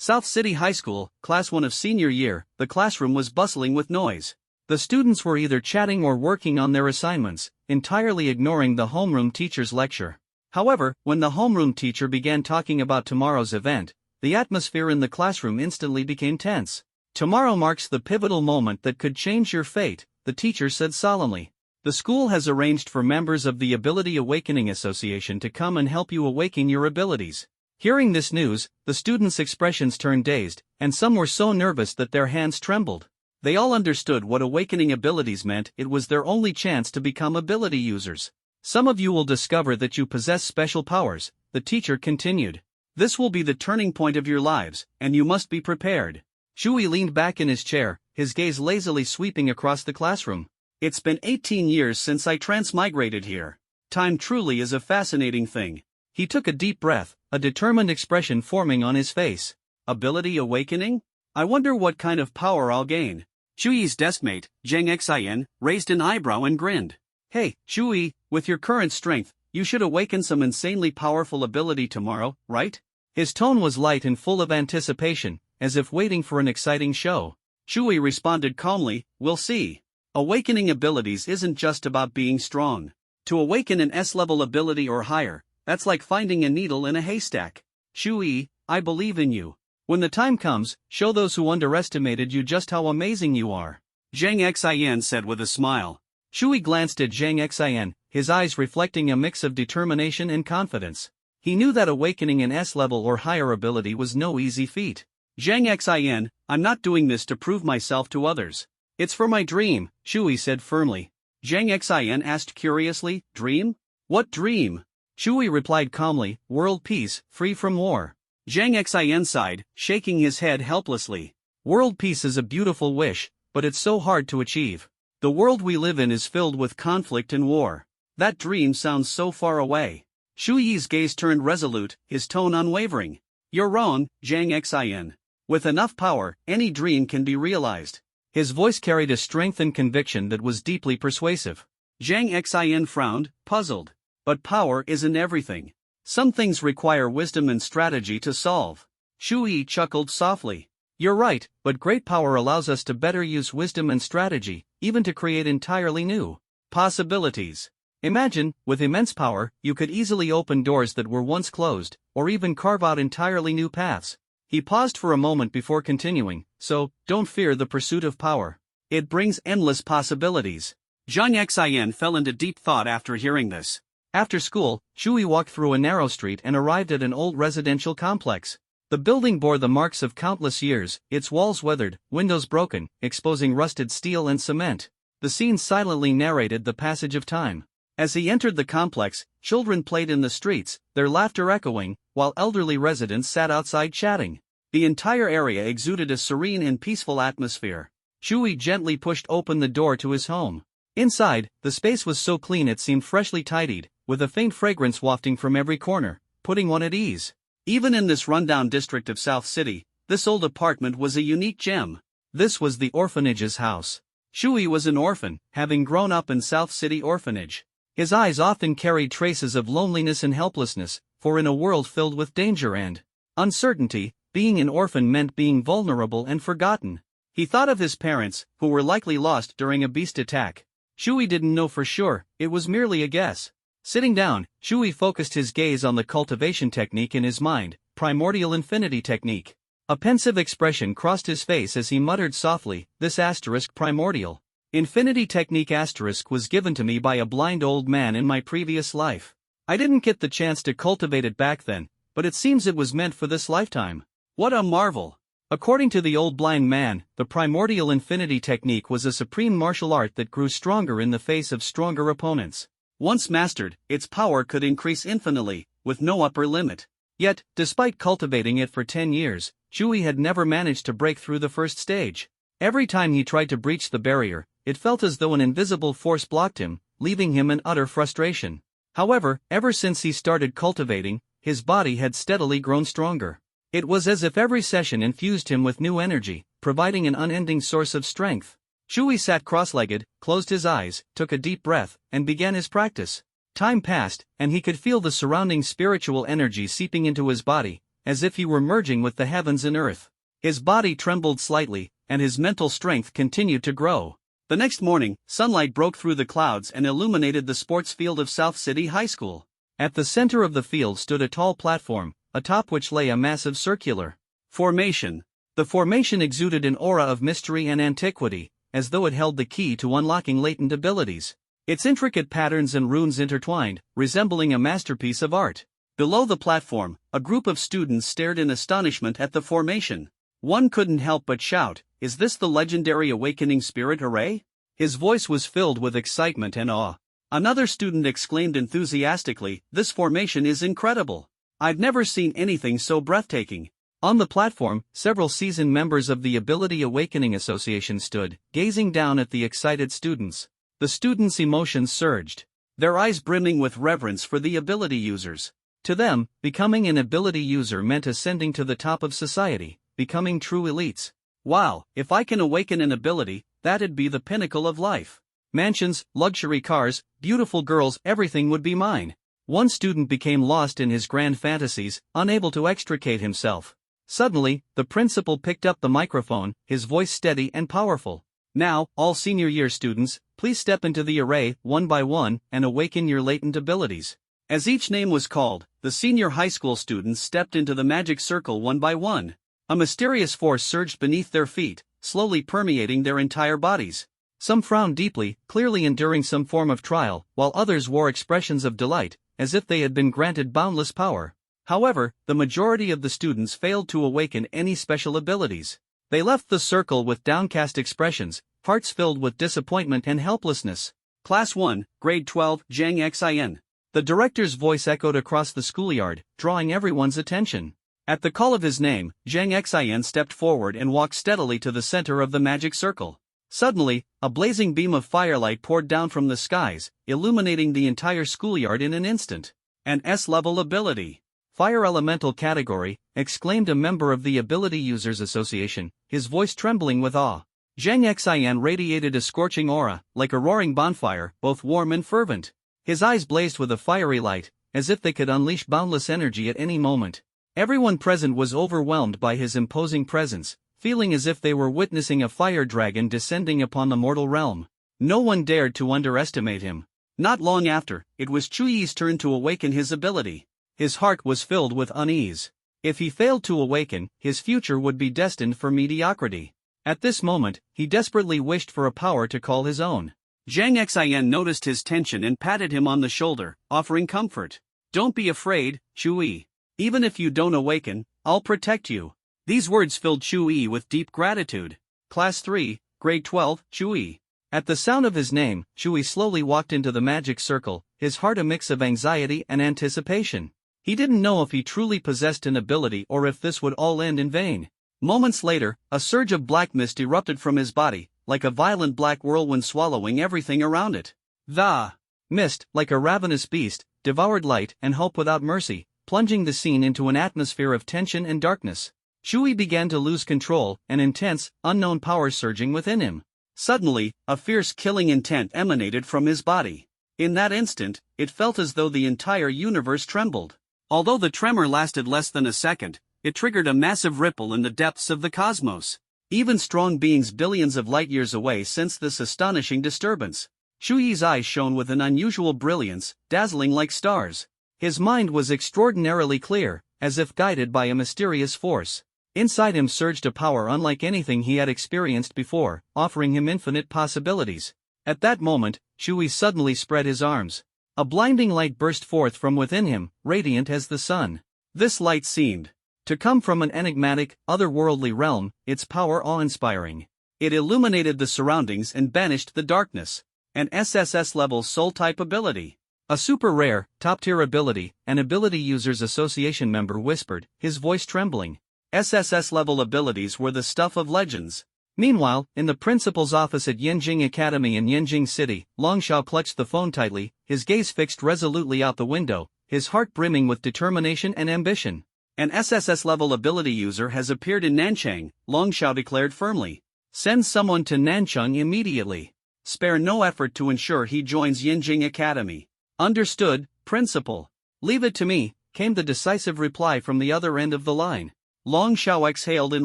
South City High School, Class 1 of senior year. The classroom was bustling with noise. The students were either chatting or working on their assignments, entirely ignoring the homeroom teacher's lecture. However, when the homeroom teacher began talking about tomorrow's event, the atmosphere in the classroom instantly became tense. Tomorrow marks the pivotal moment that could change your fate, the teacher said solemnly. The school has arranged for members of the Ability Awakening Association to come and help you awaken your abilities. Hearing this news, the students' expressions turned dazed, and some were so nervous that their hands trembled. They all understood what awakening abilities meant. It was their only chance to become ability users. Some of you will discover that you possess special powers, the teacher continued. This will be the turning point of your lives, and you must be prepared. Shui leaned back in his chair, his gaze lazily sweeping across the classroom. It's been 18 years since I transmigrated here. Time truly is a fascinating thing. He took a deep breath, a determined expression forming on his face. Ability awakening? I wonder what kind of power I'll gain. Shui's deskmate, Zhang Xin, raised an eyebrow and grinned. Hey, Shui, with your current strength, you should awaken some insanely powerful ability tomorrow, right? His tone was light and full of anticipation, as if waiting for an exciting show. Shui responded calmly, we'll see. Awakening abilities isn't just about being strong. To awaken an S-level ability or higher, that's like finding a needle in a haystack. Shui, I believe in you. When the time comes, show those who underestimated you just how amazing you are. Zhang Xin said with a smile. Shui glanced at Zhang Xin, his eyes reflecting a mix of determination and confidence. He knew that awakening an S-level or higher ability was no easy feat. Zhang Xin, I'm not doing this to prove myself to others. It's for my dream, Shui said firmly. Zhang Xin asked curiously, dream? What dream? Shui replied calmly, world peace, free from war. Zhang Xin sighed, shaking his head helplessly. World peace is a beautiful wish, but it's so hard to achieve. The world we live in is filled with conflict and war. That dream sounds so far away. Shui's gaze turned resolute, his tone unwavering. You're wrong, Zhang Xin. With enough power, any dream can be realized. His voice carried a strength and conviction that was deeply persuasive. Zhang Xin frowned, puzzled. But power isn't everything. Some things require wisdom and strategy to solve. Shui chuckled softly. You're right, but great power allows us to better use wisdom and strategy, even to create entirely new possibilities. Imagine, with immense power, you could easily open doors that were once closed, or even carve out entirely new paths. He paused for a moment before continuing, so, don't fear the pursuit of power. It brings endless possibilities. Zhang Xin fell into deep thought after hearing this. After school, Shui walked through a narrow street and arrived at an old residential complex. The building bore the marks of countless years, its walls weathered, windows broken, exposing rusted steel and cement. The scene silently narrated the passage of time. As he entered the complex, children played in the streets, their laughter echoing, while elderly residents sat outside chatting. The entire area exuded a serene and peaceful atmosphere. Shui gently pushed open the door to his home. Inside, the space was so clean it seemed freshly tidied, with a faint fragrance wafting from every corner, putting one at ease. Even in this rundown district of South City, this old apartment was a unique gem. This was the orphanage's house. Shui was an orphan, having grown up in South City Orphanage. His eyes often carried traces of loneliness and helplessness, for in a world filled with danger and uncertainty, being an orphan meant being vulnerable and forgotten. He thought of his parents, who were likely lost during a beast attack. Shui didn't know for sure, it was merely a guess. Sitting down, Shui focused his gaze on the cultivation technique in his mind, primordial infinity technique. A pensive expression crossed his face as he muttered softly, this asterisk primordial. Infinity technique asterisk was given to me by a blind old man in my previous life. I didn't get the chance to cultivate it back then, but it seems it was meant for this lifetime. What a marvel! According to the old blind man, the primordial infinity technique was a supreme martial art that grew stronger in the face of stronger opponents. Once mastered, its power could increase infinitely, with no upper limit. Yet, despite cultivating it for 10 years, Shui had never managed to break through the first stage. Every time he tried to breach the barrier, it felt as though an invisible force blocked him, leaving him in utter frustration. However, ever since he started cultivating, his body had steadily grown stronger. It was as if every session infused him with new energy, providing an unending source of strength. Shui sat cross-legged, closed his eyes, took a deep breath, and began his practice. Time passed, and he could feel the surrounding spiritual energy seeping into his body, as if he were merging with the heavens and earth. His body trembled slightly, and his mental strength continued to grow. The next morning, sunlight broke through the clouds and illuminated the sports field of South City High School. At the center of the field stood a tall platform, atop which lay a massive circular formation. The formation exuded an aura of mystery and antiquity, as though it held the key to unlocking latent abilities. Its intricate patterns and runes intertwined, resembling a masterpiece of art. Below the platform, a group of students stared in astonishment at the formation. One couldn't help but shout, "Is this the legendary Awakening Spirit Array?" His voice was filled with excitement and awe. Another student exclaimed enthusiastically, "This formation is incredible. I've never seen anything so breathtaking." On the platform, several seasoned members of the Ability Awakening Association stood, gazing down at the excited students. The students' emotions surged, their eyes brimming with reverence for the ability users. To them, becoming an ability user meant ascending to the top of society, becoming true elites. Wow, if I can awaken an ability, that'd be the pinnacle of life. Mansions, luxury cars, beautiful girls, everything would be mine. One student became lost in his grand fantasies, unable to extricate himself. Suddenly, the principal picked up the microphone, his voice steady and powerful. "Now, all senior year students, please step into the array, one by one, and awaken your latent abilities." As each name was called, the senior high school students stepped into the magic circle one by one. A mysterious force surged beneath their feet, slowly permeating their entire bodies. Some frowned deeply, clearly enduring some form of trial, while others wore expressions of delight, as if they had been granted boundless power. However, the majority of the students failed to awaken any special abilities. They left the circle with downcast expressions, hearts filled with disappointment and helplessness. Class 1, Grade 12, Zhang Xin. The director's voice echoed across the schoolyard, drawing everyone's attention. At the call of his name, Zhang Xin stepped forward and walked steadily to the center of the magic circle. Suddenly, a blazing beam of firelight poured down from the skies, illuminating the entire schoolyard in an instant. An S-level ability. "Fire elemental category," exclaimed a member of the Ability Users Association, his voice trembling with awe. Zhang Xin radiated a scorching aura, like a roaring bonfire, both warm and fervent. His eyes blazed with a fiery light, as if they could unleash boundless energy at any moment. Everyone present was overwhelmed by his imposing presence, feeling as if they were witnessing a fire dragon descending upon the mortal realm. No one dared to underestimate him. Not long after, it was Chuyi's turn to awaken his ability. His heart was filled with unease. If he failed to awaken, his future would be destined for mediocrity. At this moment, he desperately wished for a power to call his own. Zhang Xin noticed his tension and patted him on the shoulder, offering comfort. "Don't be afraid, Chuyi. Even if you don't awaken, I'll protect you." These words filled Chuyi with deep gratitude. Class 3, Grade 12, Chuyi. At the sound of his name, Chuyi slowly walked into the magic circle, his heart a mix of anxiety and anticipation. He didn't know if he truly possessed an ability or if this would all end in vain. Moments later, a surge of black mist erupted from his body, like a violent black whirlwind swallowing everything around it. The mist, like a ravenous beast, devoured light and hope without mercy, plunging the scene into an atmosphere of tension and darkness. Chuyi began to lose control, an intense, unknown power surging within him. Suddenly, a fierce killing intent emanated from his body. In that instant, it felt as though the entire universe trembled. Although the tremor lasted less than a second, it triggered a massive ripple in the depths of the cosmos. Even strong beings billions of light-years away sensed this astonishing disturbance. Chuyi's eyes shone with an unusual brilliance, dazzling like stars. His mind was extraordinarily clear, as if guided by a mysterious force. Inside him surged a power unlike anything he had experienced before, offering him infinite possibilities. At that moment, Chuyi suddenly spread his arms. A blinding light burst forth from within him, radiant as the sun. This light seemed to come from an enigmatic, otherworldly realm, its power awe-inspiring. It illuminated the surroundings and banished the darkness. An SSS-level soul-type ability. A super-rare, top-tier ability, an Ability Users Association member whispered, his voice trembling. SSS-level abilities were the stuff of legends. Meanwhile, in the principal's office at Yanjing Academy in Yanjing City, Longshao clutched the phone tightly, his gaze fixed resolutely out the window, his heart brimming with determination and ambition. "An SSS-level ability user has appeared in Nanchang," Longshao declared firmly. "Send someone to Nanchang immediately. Spare no effort to ensure he joins Yanjing Academy." "Understood, Principal." "Leave it to me," came the decisive reply from the other end of the line. Long Xiao exhaled in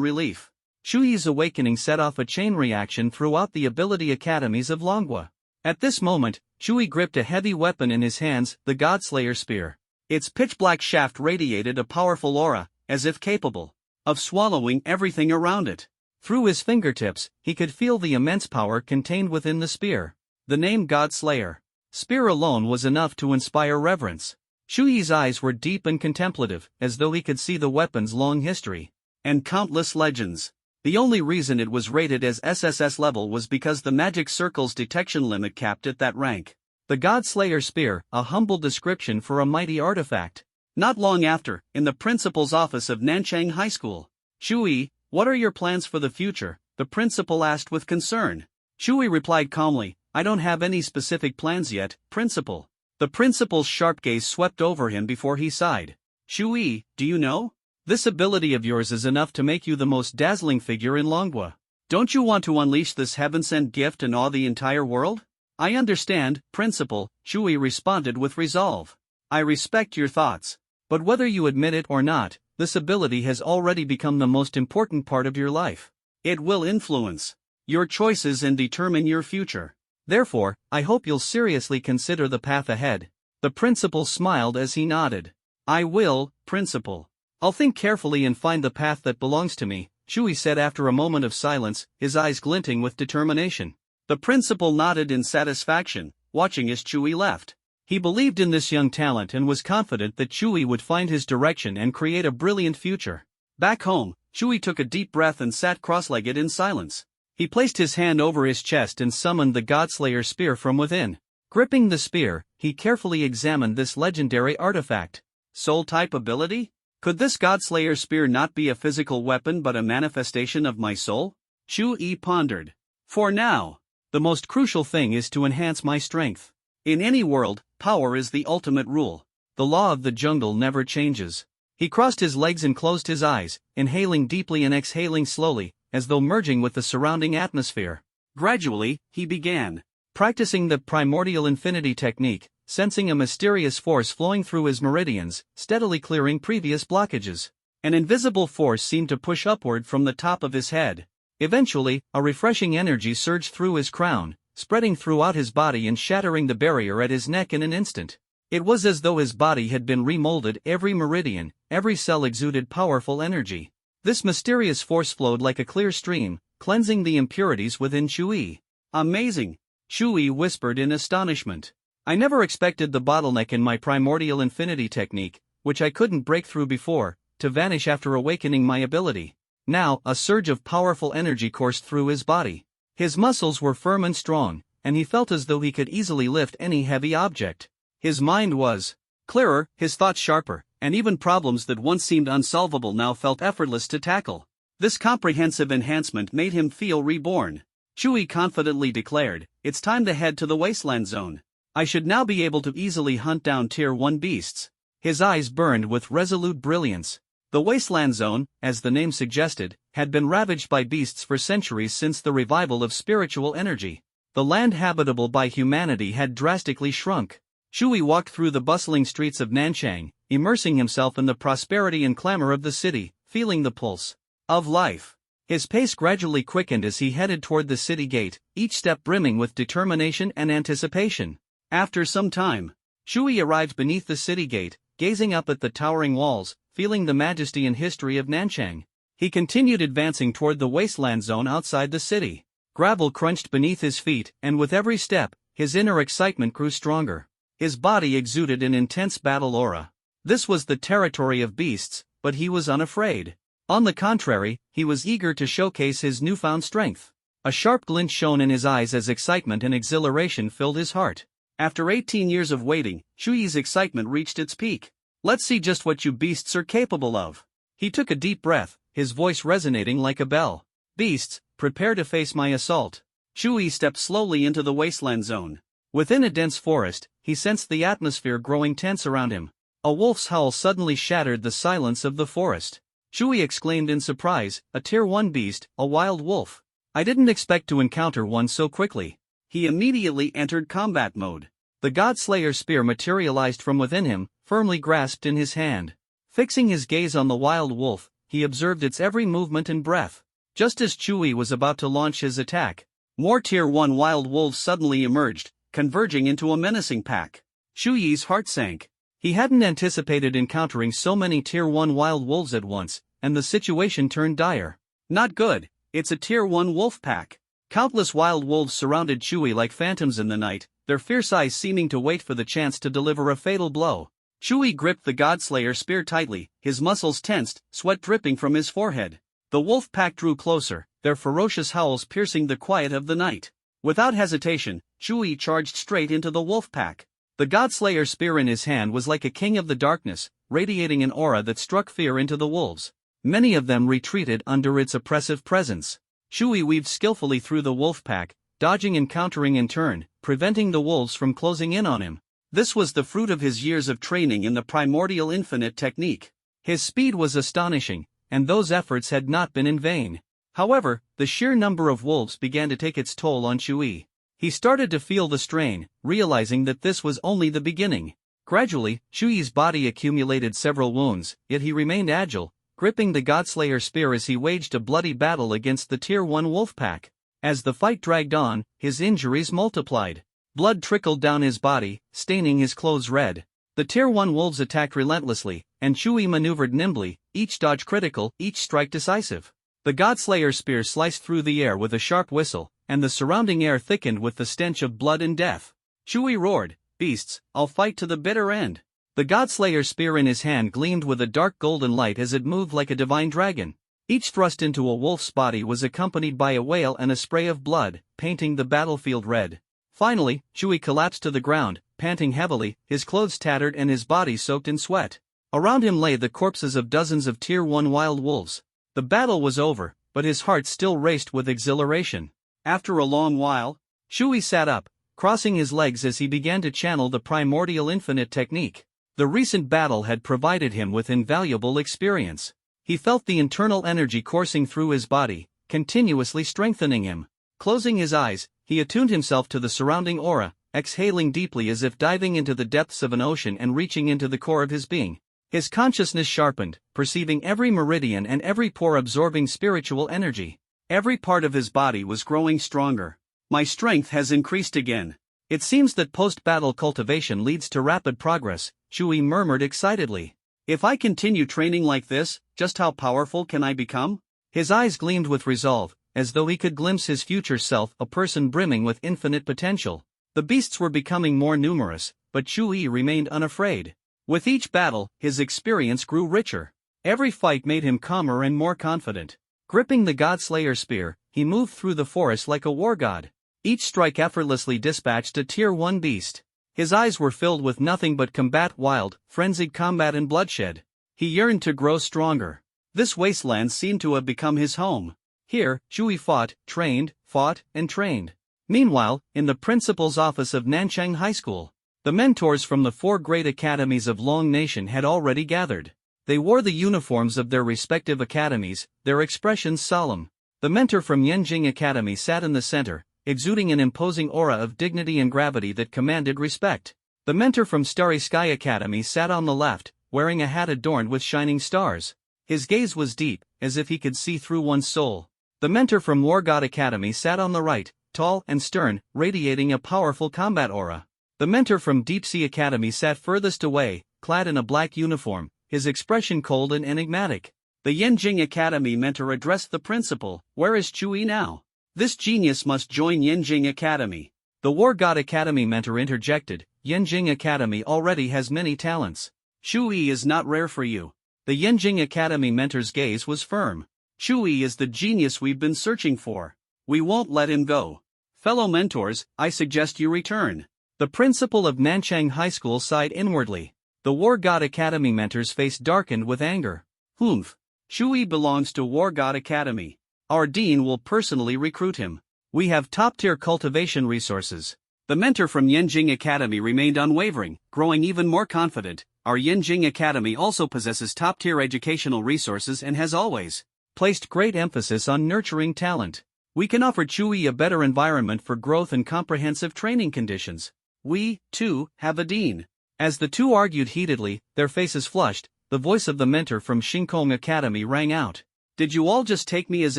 relief. Shuyi's awakening set off a chain reaction throughout the ability academies of Longhua. At this moment, Shuyi gripped a heavy weapon in his hands, the Godslayer spear. Its pitch-black shaft radiated a powerful aura, as if capable of swallowing everything around it. Through his fingertips, he could feel the immense power contained within the spear. The name Godslayer spear alone was enough to inspire reverence. Shuyi's eyes were deep and contemplative, as though he could see the weapon's long history and countless legends. The only reason it was rated as SSS level was because the magic circle's detection limit capped at that rank. The Godslayer spear, a humble description for a mighty artifact. Not long after, in the principal's office of Nanchang High School. Shuyi, what are your plans for the future? The principal asked with concern. Shuyi replied calmly, I don't have any specific plans yet, principal. The principal's sharp gaze swept over him before he sighed. Shuyi, do you know? This ability of yours is enough to make you the most dazzling figure in Longhua. Don't you want to unleash this heaven-sent gift and awe the entire world? I understand, principal, Shuyi responded with resolve. I respect your thoughts. But whether you admit it or not, this ability has already become the most important part of your life. It will influence your choices and determine your future. Therefore, I hope you'll seriously consider the path ahead. The principal smiled as he nodded. I will, principal. I'll think carefully and find the path that belongs to me, Shuyi said after a moment of silence, his eyes glinting with determination. The principal nodded in satisfaction, watching as Shuyi left. He believed in this young talent and was confident that Shuyi would find his direction and create a brilliant future. Back home, Shuyi took a deep breath and sat cross-legged in silence. He placed his hand over his chest and summoned the Godslayer spear from within. Gripping the spear, he carefully examined this legendary artifact. Soul-type ability? Could this Godslayer spear not be a physical weapon but a manifestation of my soul? Shuyi pondered. For now, the most crucial thing is to enhance my strength. In any world, power is the ultimate rule. The law of the jungle never changes. He crossed his legs and closed his eyes, inhaling deeply and exhaling slowly, as though merging with the surrounding atmosphere. Gradually, he began practicing the primordial infinity technique, sensing a mysterious force flowing through his meridians, steadily clearing previous blockages. An invisible force seemed to push upward from the top of his head. Eventually, a refreshing energy surged through his crown, spreading throughout his body and shattering the barrier at his neck in an instant. It was as though his body had been remolded, every meridian, every cell exuded powerful energy. This mysterious force flowed like a clear stream, cleansing the impurities within Shuyi. Amazing! Shuyi whispered in astonishment. I never expected the bottleneck in my primordial infinity technique, which I couldn't break through before, to vanish after awakening my ability. Now, a surge of powerful energy coursed through his body. His muscles were firm and strong, and he felt as though he could easily lift any heavy object. His mind was clearer, his thoughts sharper, and even problems that once seemed unsolvable now felt effortless to tackle. This comprehensive enhancement made him feel reborn. Shuyi confidently declared, it's time to head to the wasteland zone. I should now be able to easily hunt down Tier 1 beasts. His eyes burned with resolute brilliance. The wasteland zone, as the name suggested, had been ravaged by beasts for centuries since the revival of spiritual energy. The land habitable by humanity had drastically shrunk. Shuyi walked through the bustling streets of Nanchang, immersing himself in the prosperity and clamor of the city, feeling the pulse of life. His pace gradually quickened as he headed toward the city gate, each step brimming with determination and anticipation. After some time, Shuyi arrived beneath the city gate, gazing up at the towering walls, feeling the majesty and history of Nanchang. He continued advancing toward the wasteland zone outside the city. Gravel crunched beneath his feet, and with every step, his inner excitement grew stronger. His body exuded an intense battle aura. This was the territory of beasts, but he was unafraid. On the contrary, he was eager to showcase his newfound strength. A sharp glint shone in his eyes as excitement and exhilaration filled his heart. After 18 years of waiting, Shuyi's excitement reached its peak. Let's see just what you beasts are capable of. He took a deep breath, his voice resonating like a bell. Beasts, prepare to face my assault. Shuyi stepped slowly into the wasteland zone. Within a dense forest, he sensed the atmosphere growing tense around him. A wolf's howl suddenly shattered the silence of the forest. Shuyi exclaimed in surprise, a Tier 1 beast, a wild wolf. I didn't expect to encounter one so quickly. He immediately entered combat mode. The God-Slayer spear materialized from within him, firmly grasped in his hand. Fixing his gaze on the wild wolf, he observed its every movement and breath. Just as Chewie was about to launch his attack, more Tier 1 wild wolves suddenly emerged, converging into a menacing pack. Chewie's heart sank. He hadn't anticipated encountering so many Tier 1 wild wolves at once, and the situation turned dire. Not good, it's a Tier 1 wolf pack. Countless wild wolves surrounded Chewie like phantoms in the night, their fierce eyes seeming to wait for the chance to deliver a fatal blow. Chewie gripped the God-Slayer spear tightly, his muscles tensed, sweat dripping from his forehead. The wolf pack drew closer, their ferocious howls piercing the quiet of the night. Without hesitation, Chewie charged straight into the wolf pack. The God-Slayer spear in his hand was like a king of the darkness, radiating an aura that struck fear into the wolves. Many of them retreated under its oppressive presence. Chewie weaved skillfully through the wolf pack, dodging and countering in turn, preventing the wolves from closing in on him. This was the fruit of his years of training in the primordial infinite technique. His speed was astonishing, and those efforts had not been in vain. However, the sheer number of wolves began to take its toll on Chewie. He started to feel the strain, realizing that this was only the beginning. Gradually, Chewie's body accumulated several wounds, yet he remained agile, gripping the God-Slayer spear as he waged a bloody battle against the Tier 1 wolf pack. As the fight dragged on, his injuries multiplied. Blood trickled down his body, staining his clothes red. The Tier 1 wolves attacked relentlessly, and Chewie maneuvered nimbly, each dodge critical, each strike decisive. The God-Slayer spear sliced through the air with a sharp whistle, and the surrounding air thickened with the stench of blood and death. Chewie roared, "Beasts, I'll fight to the bitter end." The God-Slayer spear in his hand gleamed with a dark golden light as it moved like a divine dragon. Each thrust into a wolf's body was accompanied by a wail and a spray of blood, painting the battlefield red. Finally, Chewie collapsed to the ground, panting heavily, his clothes tattered and his body soaked in sweat. Around him lay the corpses of dozens of Tier 1 wild wolves. The battle was over, but his heart still raced with exhilaration. After a long while, Chewie sat up, crossing his legs as he began to channel the primordial infinite technique. The recent battle had provided him with invaluable experience. He felt the internal energy coursing through his body, continuously strengthening him. Closing his eyes, he attuned himself to the surrounding aura, exhaling deeply as if diving into the depths of an ocean and reaching into the core of his being. His consciousness sharpened, perceiving every meridian and every pore absorbing spiritual energy. Every part of his body was growing stronger. My strength has increased again. It seems that post-battle cultivation leads to rapid progress, Chewie murmured excitedly. If I continue training like this, just how powerful can I become? His eyes gleamed with resolve, as though he could glimpse his future self, a person brimming with infinite potential. The beasts were becoming more numerous, but Chewie remained unafraid. With each battle, his experience grew richer. Every fight made him calmer and more confident. Gripping the God-Slayer spear, he moved through the forest like a war god. Each strike effortlessly dispatched a Tier 1 beast. His eyes were filled with nothing but combat, wild, frenzied combat and bloodshed. He yearned to grow stronger. This wasteland seemed to have become his home. Here, Chewie fought, and trained. Meanwhile, in the principal's office of Nanchang High School, the mentors from the 4 great academies of Long Nation had already gathered. They wore the uniforms of their respective academies, their expressions solemn. The mentor from Yenjing Academy sat in the center, exuding an imposing aura of dignity and gravity that commanded respect. The mentor from Starry Sky Academy sat on the left, wearing a hat adorned with shining stars. His gaze was deep, as if he could see through one's soul. The mentor from War God Academy sat on the right, tall and stern, radiating a powerful combat aura. The mentor from Deep Sea Academy sat furthest away, clad in a black uniform, his expression cold and enigmatic. The Yenjing Academy mentor addressed the principal, "Where is Chewie now? This genius must join Yenjing Academy." The War God Academy mentor interjected, "Yenjing Academy already has many talents. Chewie is not rare for you." The Yenjing Academy mentor's gaze was firm. "Chewie is the genius we've been searching for. We won't let him go. Fellow mentors, I suggest you return." The principal of Nanchang High School sighed inwardly. The War God Academy mentor's face darkened with anger. "Humph. Chewie belongs to War God Academy. Our dean will personally recruit him. We have top-tier cultivation resources." The mentor from Yenjing Academy remained unwavering, growing even more confident. "Our Yenjing Academy also possesses top-tier educational resources and has always placed great emphasis on nurturing talent. We can offer Chewie a better environment for growth and comprehensive training conditions. We, too, have a dean. As the two argued heatedly, their faces flushed, the voice of the mentor from Shinkong Academy rang out. Did you all just take me as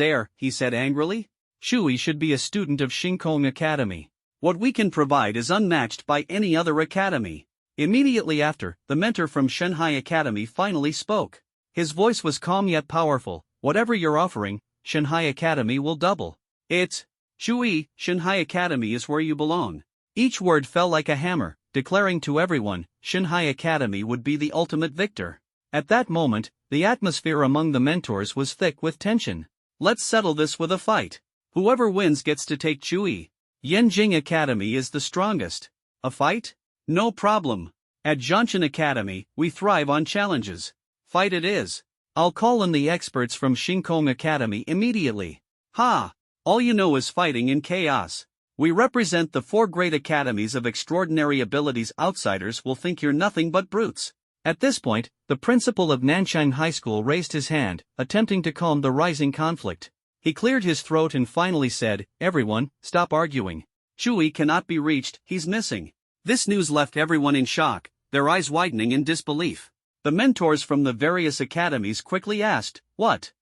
heir? He said angrily. Shui should be a student of Shinkong Academy. What we can provide is unmatched by any other academy. Immediately after, the mentor from Shanghai Academy finally spoke. His voice was calm yet powerful. Whatever you're offering, Shanghai Academy will double. It's Shui, Shanghai Academy is where you belong. Each word fell like a hammer, declaring to everyone, Shanghai Academy would be the ultimate victor. At that moment, the atmosphere among the mentors was thick with tension. Let's settle this with a fight. Whoever wins gets to take Shui. Yanjing Academy is the strongest. A fight? No problem. At Zhanshan Academy, we thrive on challenges. Fight it is. I'll call in the experts from Shinkong Academy immediately. Ha! All you know is fighting in chaos. We represent the 4 great academies of extraordinary abilities. Outsiders will think you're nothing but brutes. At this point, the principal of Nanchang High School raised his hand, attempting to calm the rising conflict. He cleared his throat and finally said, everyone, stop arguing. Shui cannot be reached, he's missing. This news left everyone in shock, their eyes widening in disbelief. The mentors from the various academies quickly asked, What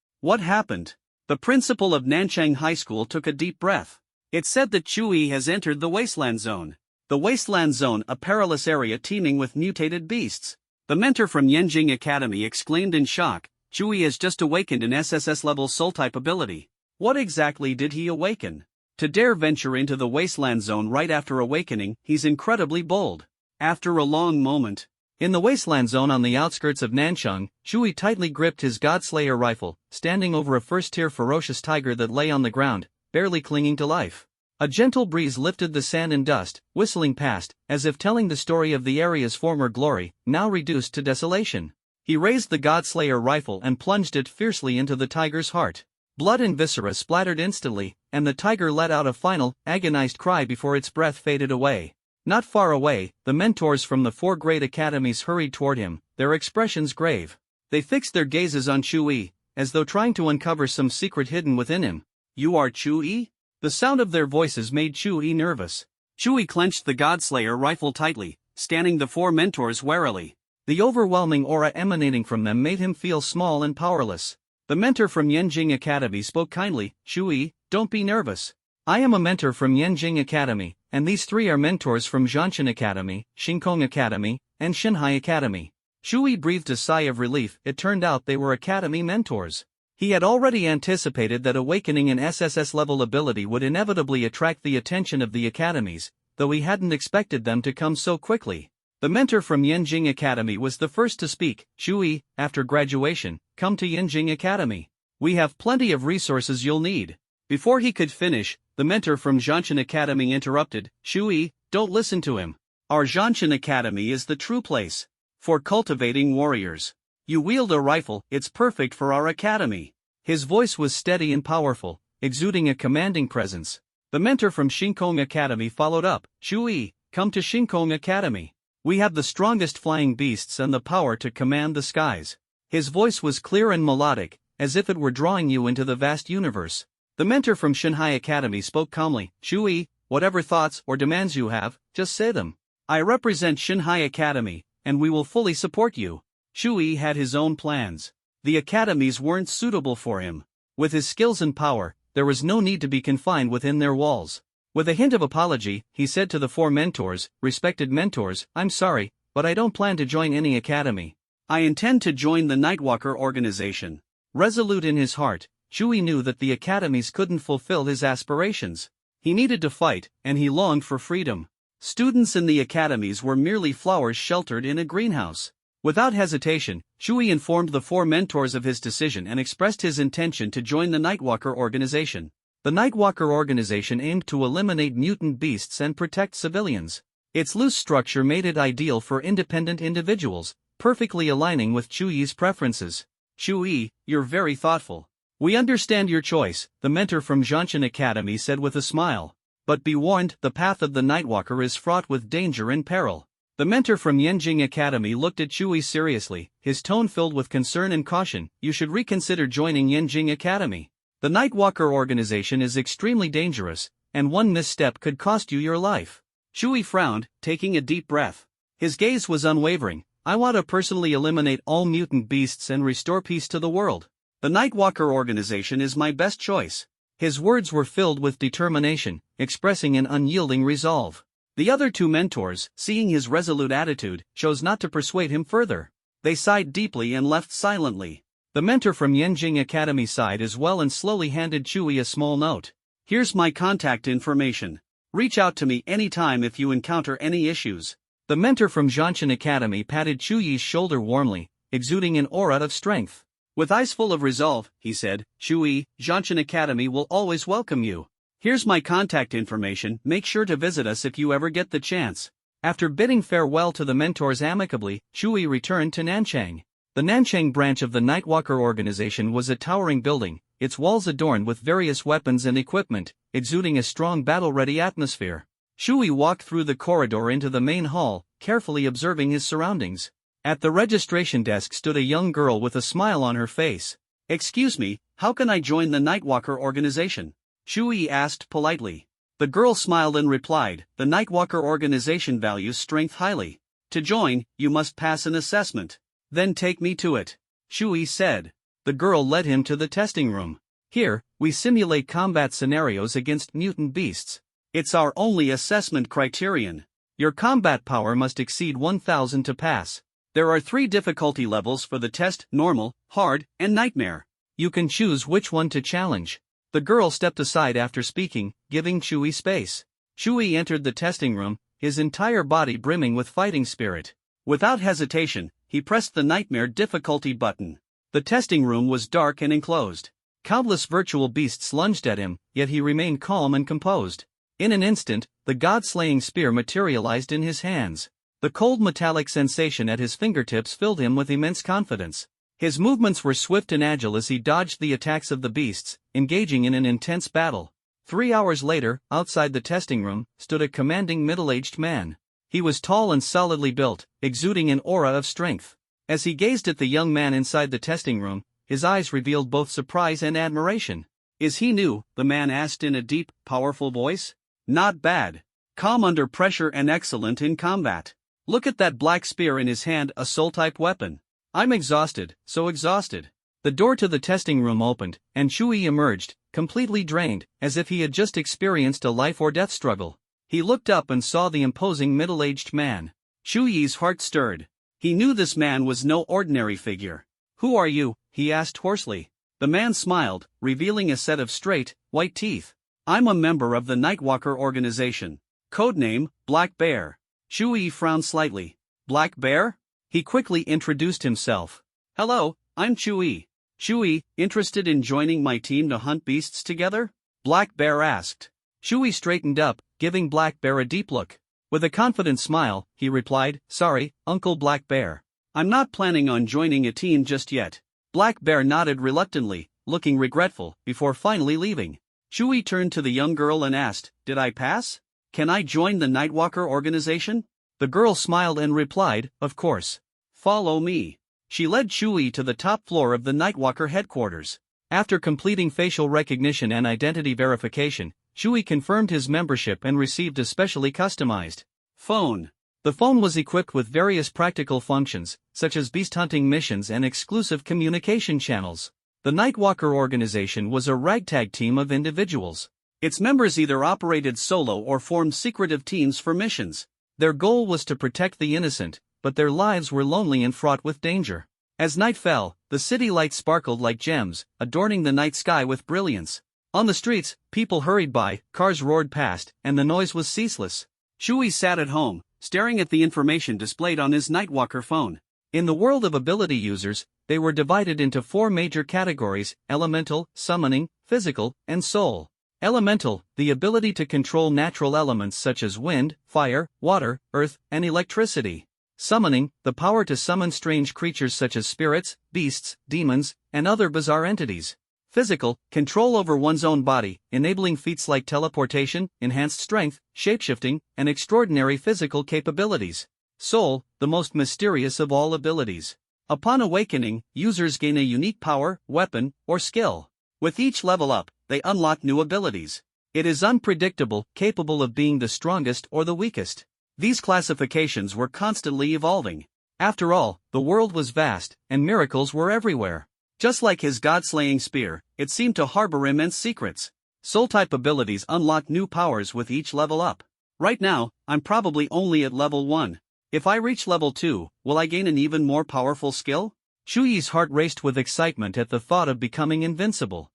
happened? The principal of Nanchang High School took a deep breath. It said that Shui has entered the Wasteland Zone. The Wasteland Zone, a perilous area teeming with mutated beasts. The mentor from Yanjing Academy exclaimed in shock, Shui has just awakened an SSS-Level soul-type ability. What exactly did he awaken? To dare venture into the Wasteland Zone right after awakening, he's incredibly bold. After a long moment, in the Wasteland Zone on the outskirts of Nanchang, Shui tightly gripped his Godslayer rifle, standing over a first-tier ferocious tiger that lay on the ground, barely clinging to life. A gentle breeze lifted the sand and dust, whistling past, as if telling the story of the area's former glory, now reduced to desolation. He raised the Godslayer rifle and plunged it fiercely into the tiger's heart. Blood and viscera splattered instantly, and the tiger let out a final, agonized cry before its breath faded away. Not far away, the mentors from the 4 great academies hurried toward him, their expressions grave. They fixed their gazes on Shui, as though trying to uncover some secret hidden within him. You are Shui? The sound of their voices made Shui nervous. Shui clenched the Godslayer rifle tightly, scanning the 4 mentors warily. The overwhelming aura emanating from them made him feel small and powerless. The mentor from Yanjing Academy spoke kindly, Shui, don't be nervous. I am a mentor from Yanjing Academy, and these 3 are mentors from Zhanshan Academy, Shinkong Academy, and Shanghai Academy. Shui breathed a sigh of relief. It turned out they were academy mentors. He had already anticipated that awakening an SSS-level ability would inevitably attract the attention of the academies, though he hadn't expected them to come so quickly. The mentor from Yanjing Academy was the first to speak. Shui, after graduation, come to Yanjing Academy. We have plenty of resources you'll need. Before he could finish, the mentor from Zhanshan Academy interrupted, Shui, don't listen to him. Our Zhanshan Academy is the true place for cultivating warriors. You wield a rifle, it's perfect for our academy. His voice was steady and powerful, exuding a commanding presence. The mentor from Shinkong Academy followed up, Shui, come to Shinkong Academy. We have the strongest flying beasts and the power to command the skies. His voice was clear and melodic, as if it were drawing you into the vast universe. The mentor from Shanghai Academy spoke calmly, Shui, whatever thoughts or demands you have, just say them. I represent Shanghai Academy, and we will fully support you. Shui had his own plans. The academies weren't suitable for him. With his skills and power, there was no need to be confined within their walls. With a hint of apology, he said to the 4 mentors, respected mentors, I'm sorry, but I don't plan to join any academy. I intend to join the Nightwalker organization. Resolute in his heart, Shui knew that the academies couldn't fulfill his aspirations. He needed to fight, and he longed for freedom. Students in the academies were merely flowers sheltered in a greenhouse. Without hesitation, Shui informed the 4 mentors of his decision and expressed his intention to join the Nightwalker organization. The Nightwalker organization aimed to eliminate mutant beasts and protect civilians. Its loose structure made it ideal for independent individuals, perfectly aligning with Shui's preferences. Shui, you're very thoughtful. We understand your choice, the mentor from Zhanshan Academy said with a smile. But be warned, the path of the Nightwalker is fraught with danger and peril. The mentor from Yanjing Academy looked at Shui seriously, his tone filled with concern and caution. You should reconsider joining Yanjing Academy. The Nightwalker organization is extremely dangerous, and one misstep could cost you your life. Shui frowned, taking a deep breath. His gaze was unwavering. I want to personally eliminate all mutant beasts and restore peace to the world. The Nightwalker organization is my best choice. His words were filled with determination, expressing an unyielding resolve. The other two mentors, seeing his resolute attitude, chose not to persuade him further. They sighed deeply and left silently. The mentor from Yanjing Academy sighed as well and slowly handed Chui a small note. Here's my contact information. Reach out to me anytime if you encounter any issues. The mentor from Zhanshan Academy patted Chuyi's shoulder warmly, exuding an aura of strength. With eyes full of resolve, he said, Chui, Zhanshan Academy will always welcome you. Here's my contact information, make sure to visit us if you ever get the chance. After bidding farewell to the mentors amicably, Chui returned to Nanchang. The Nanchang branch of the Nightwalker organization was a towering building, its walls adorned with various weapons and equipment, exuding a strong battle-ready atmosphere. Chui walked through the corridor into the main hall, carefully observing his surroundings. At the registration desk stood a young girl with a smile on her face. Excuse me, how can I join the Nightwalker organization? Chui asked politely. The girl smiled and replied, the Nightwalker organization values strength highly. To join, you must pass an assessment. Then take me to it. Chui said. The girl led him to the testing room. Here, we simulate combat scenarios against mutant beasts. It's our only assessment criterion. Your combat power must exceed 1000 to pass. There are 3 difficulty levels for the test: normal, hard, and nightmare. You can choose which one to challenge. The girl stepped aside after speaking, giving Chui space. Chui entered the testing room, his entire body brimming with fighting spirit. Without hesitation, he pressed the nightmare difficulty button. The testing room was dark and enclosed. Countless virtual beasts lunged at him, yet he remained calm and composed. In an instant, the god-slaying spear materialized in his hands. The cold metallic sensation at his fingertips filled him with immense confidence. His movements were swift and agile as he dodged the attacks of the beasts, engaging in an intense battle. 3 hours later, outside the testing room, stood a commanding middle-aged man. He was tall and solidly built, exuding an aura of strength. As he gazed at the young man inside the testing room, his eyes revealed both surprise and admiration. Is he new? The man asked in a deep, powerful voice. Not bad. Calm under pressure and excellent in combat. Look at that black spear in his hand, a soul-type weapon. I'm exhausted, so exhausted. The door to the testing room opened, and Chui emerged, completely drained, as if he had just experienced a life-or-death struggle. He looked up and saw the imposing middle-aged man. Chuyi's heart stirred. He knew this man was no ordinary figure. Who are you? He asked hoarsely. The man smiled, revealing a set of straight, white teeth. I'm a member of the Nightwalker organization. Codename, Black Bear. Chui frowned slightly. Black Bear? He quickly introduced himself. Hello, I'm Chui. Chui, interested in joining my team to hunt beasts together? Black Bear asked. Chui straightened up, giving Black Bear a deep look. With a confident smile, he replied, Sorry, Uncle Black Bear. I'm not planning on joining a team just yet. Black Bear nodded reluctantly, looking regretful, before finally leaving. Chui turned to the young girl and asked, Did I pass? Can I join the Nightwalker organization? The girl smiled and replied, Of course. Follow me. She led Chui to the top floor of the Nightwalker headquarters. After completing facial recognition and identity verification, Chui confirmed his membership and received a specially customized phone. The phone was equipped with various practical functions, such as beast hunting missions and exclusive communication channels. The Nightwalker organization was a ragtag team of individuals. Its members either operated solo or formed secretive teams for missions. Their goal was to protect the innocent, but their lives were lonely and fraught with danger. As night fell, the city lights sparkled like gems, adorning the night sky with brilliance. On the streets, people hurried by, cars roared past, and the noise was ceaseless. Chui sat at home, staring at the information displayed on his Nightwalker phone. In the world of ability users, they were divided into 4 major categories: elemental, summoning, physical, and soul. Elemental, the ability to control natural elements such as wind, fire, water, earth, and electricity. Summoning, the power to summon strange creatures such as spirits, beasts, demons, and other bizarre entities. Physical, control over one's own body, enabling feats like teleportation, enhanced strength, shapeshifting, and extraordinary physical capabilities. Soul, the most mysterious of all abilities. Upon awakening, users gain a unique power, weapon, or skill. With each level up, they unlock new abilities. It is unpredictable, capable of being the strongest or the weakest. These classifications were constantly evolving. After all, the world was vast, and miracles were everywhere. Just like his god-slaying spear, it seemed to harbor immense secrets. Soul-type abilities unlock new powers with each level up. Right now, I'm probably only at level 1. If I reach level 2, will I gain an even more powerful skill? Shuyi's heart raced with excitement at the thought of becoming invincible.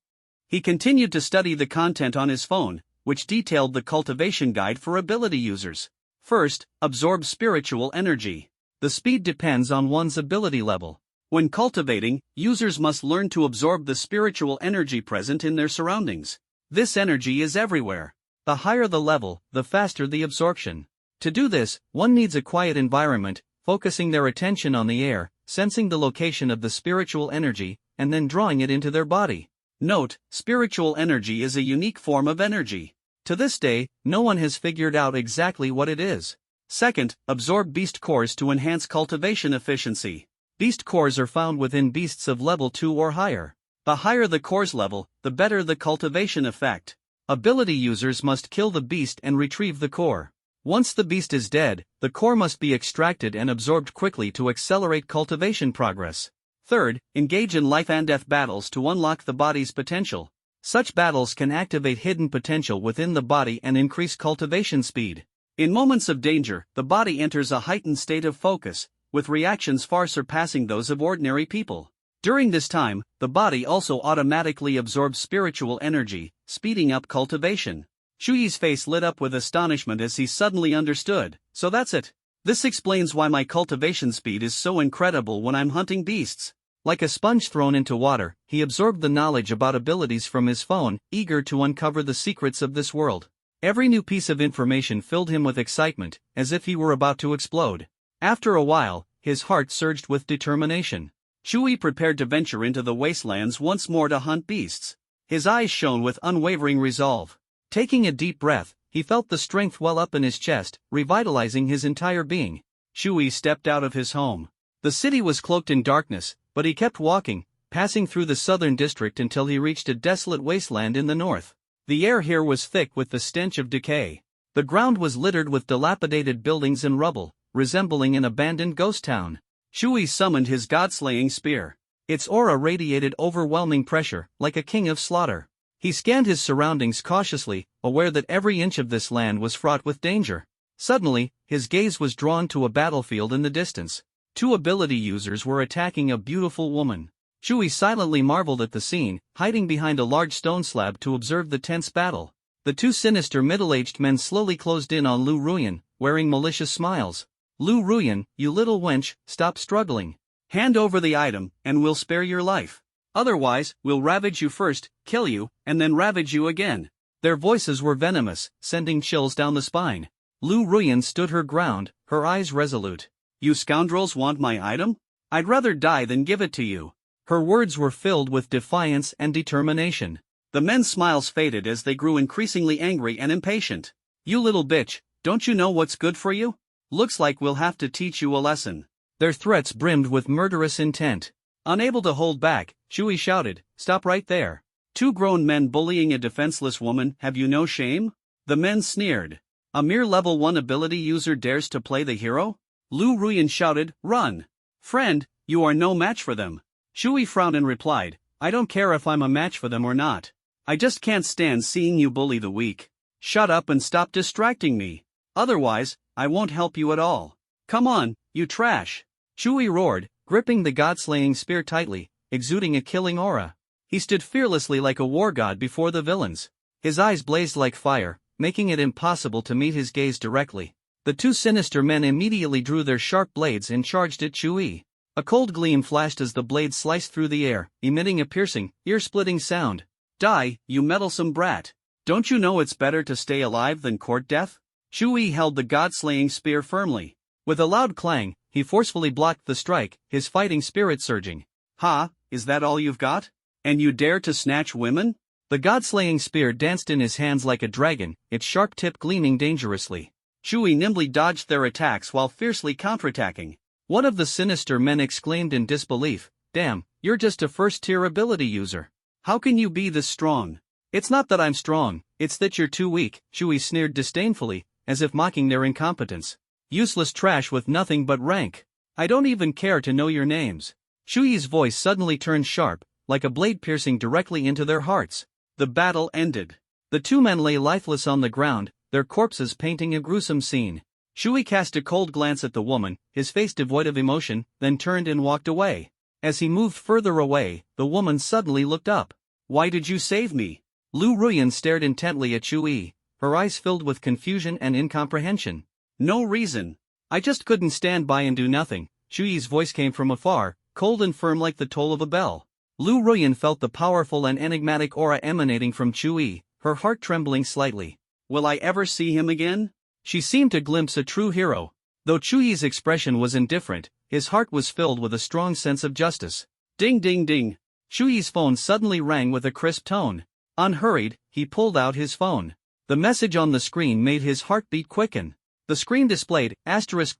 He continued to study the content on his phone, which detailed the cultivation guide for ability users. First, absorb spiritual energy. The speed depends on one's ability level. When cultivating, users must learn to absorb the spiritual energy present in their surroundings. This energy is everywhere. The higher the level, the faster the absorption. To do this, one needs a quiet environment, focusing their attention on the air, sensing the location of the spiritual energy, and then drawing it into their body. Note, spiritual energy is a unique form of energy. To this day, no one has figured out exactly what it is. Second, absorb beast cores to enhance cultivation efficiency. Beast cores are found within beasts of level 2 or higher. The higher the core's level, the better the cultivation effect. Ability users must kill the beast and retrieve the core. Once the beast is dead, the core must be extracted and absorbed quickly to accelerate cultivation progress. Third, engage in life and death battles to unlock the body's potential. Such battles can activate hidden potential within the body and increase cultivation speed. In moments of danger, the body enters a heightened state of focus, with reactions far surpassing those of ordinary people. During this time, the body also automatically absorbs spiritual energy, speeding up cultivation. Shuyi's face lit up with astonishment as he suddenly understood. So that's it. This explains why my cultivation speed is so incredible when I'm hunting beasts. Like a sponge thrown into water, he absorbed the knowledge about abilities from his phone, eager to uncover the secrets of this world. Every new piece of information filled him with excitement, as if he were about to explode. After a while, his heart surged with determination. Shuyi prepared to venture into the wastelands once more to hunt beasts. His eyes shone with unwavering resolve. Taking a deep breath, he felt the strength well up in his chest, revitalizing his entire being. Shuyi stepped out of his home. The city was cloaked in darkness, but he kept walking, passing through the southern district until he reached a desolate wasteland in the north. The air here was thick with the stench of decay. The ground was littered with dilapidated buildings and rubble, resembling an abandoned ghost town. Shuyi summoned his god-slaying spear. Its aura radiated overwhelming pressure, like a king of slaughter. He scanned his surroundings cautiously, aware that every inch of this land was fraught with danger. Suddenly, his gaze was drawn to a battlefield in the distance. 2 ability users were attacking a beautiful woman. Shuyi silently marveled at the scene, hiding behind a large stone slab to observe the tense battle. The 2 sinister middle-aged men slowly closed in on Lu Ruyan, wearing malicious smiles. Lu Ruyan, you little wench, stop struggling. Hand over the item, and we'll spare your life. Otherwise, we'll ravage you first, kill you, and then ravage you again. Their voices were venomous, sending chills down the spine. Lu Ruyan stood her ground, her eyes resolute. You scoundrels want my item? I'd rather die than give it to you. Her words were filled with defiance and determination. The men's smiles faded as they grew increasingly angry and impatient. You little bitch, don't you know what's good for you? Looks like we'll have to teach you a lesson. Their threats brimmed with murderous intent. Unable to hold back, Shuyi shouted, stop right there. 2 grown men bullying a defenseless woman, have you no shame? The men sneered. A mere level 1 ability user dares to play the hero? Lu Ruyan shouted, run. Friend, you are no match for them. Shuyi frowned and replied, I don't care if I'm a match for them or not. I just can't stand seeing you bully the weak. Shut up and stop distracting me. Otherwise, I won't help you at all. Come on, you trash. Shuyi roared, gripping the god-slaying spear tightly, exuding a killing aura. He stood fearlessly like a war god before the villains. His eyes blazed like fire, making it impossible to meet his gaze directly. The 2 sinister men immediately drew their sharp blades and charged at Shuyi. A cold gleam flashed as the blade sliced through the air, emitting a piercing, ear-splitting sound. Die, you meddlesome brat. Don't you know it's better to stay alive than court death? Shuyi held the god-slaying spear firmly. With a loud clang, he forcefully blocked the strike, his fighting spirit surging. Ha, is that all you've got? And you dare to snatch women? The god-slaying spear danced in his hands like a dragon, its sharp tip gleaming dangerously. Shuyi nimbly dodged their attacks while fiercely counterattacking. One of the sinister men exclaimed in disbelief, damn, you're just a first-tier ability user. How can you be this strong? It's not that I'm strong, It's that you're too weak, Chewie sneered disdainfully, as if mocking their incompetence. Useless trash with nothing but rank. I don't even care to know your names. Chewie's voice suddenly turned sharp, like a blade piercing directly into their hearts. The battle ended. The two men lay lifeless on the ground, their corpses painting a gruesome scene. Chewie cast a cold glance at the woman, his face devoid of emotion, then turned and walked away. As he moved further away, the woman suddenly looked up. Why did you save me? Lu Ruyan stared intently at Chewie, her eyes filled with confusion and incomprehension. No reason. I just couldn't stand by and do nothing. Chewie's voice came from afar, cold and firm like the toll of a bell. Lu Ruyan felt the powerful and enigmatic aura emanating from Chewie, her heart trembling slightly. Will I ever see him again? She seemed to glimpse a true hero. Though Chewie's expression was indifferent, his heart was filled with a strong sense of justice. Ding ding ding. Chewie's phone suddenly rang with a crisp tone. Unhurried, he pulled out his phone. The message on the screen made his heartbeat quicken. The screen displayed,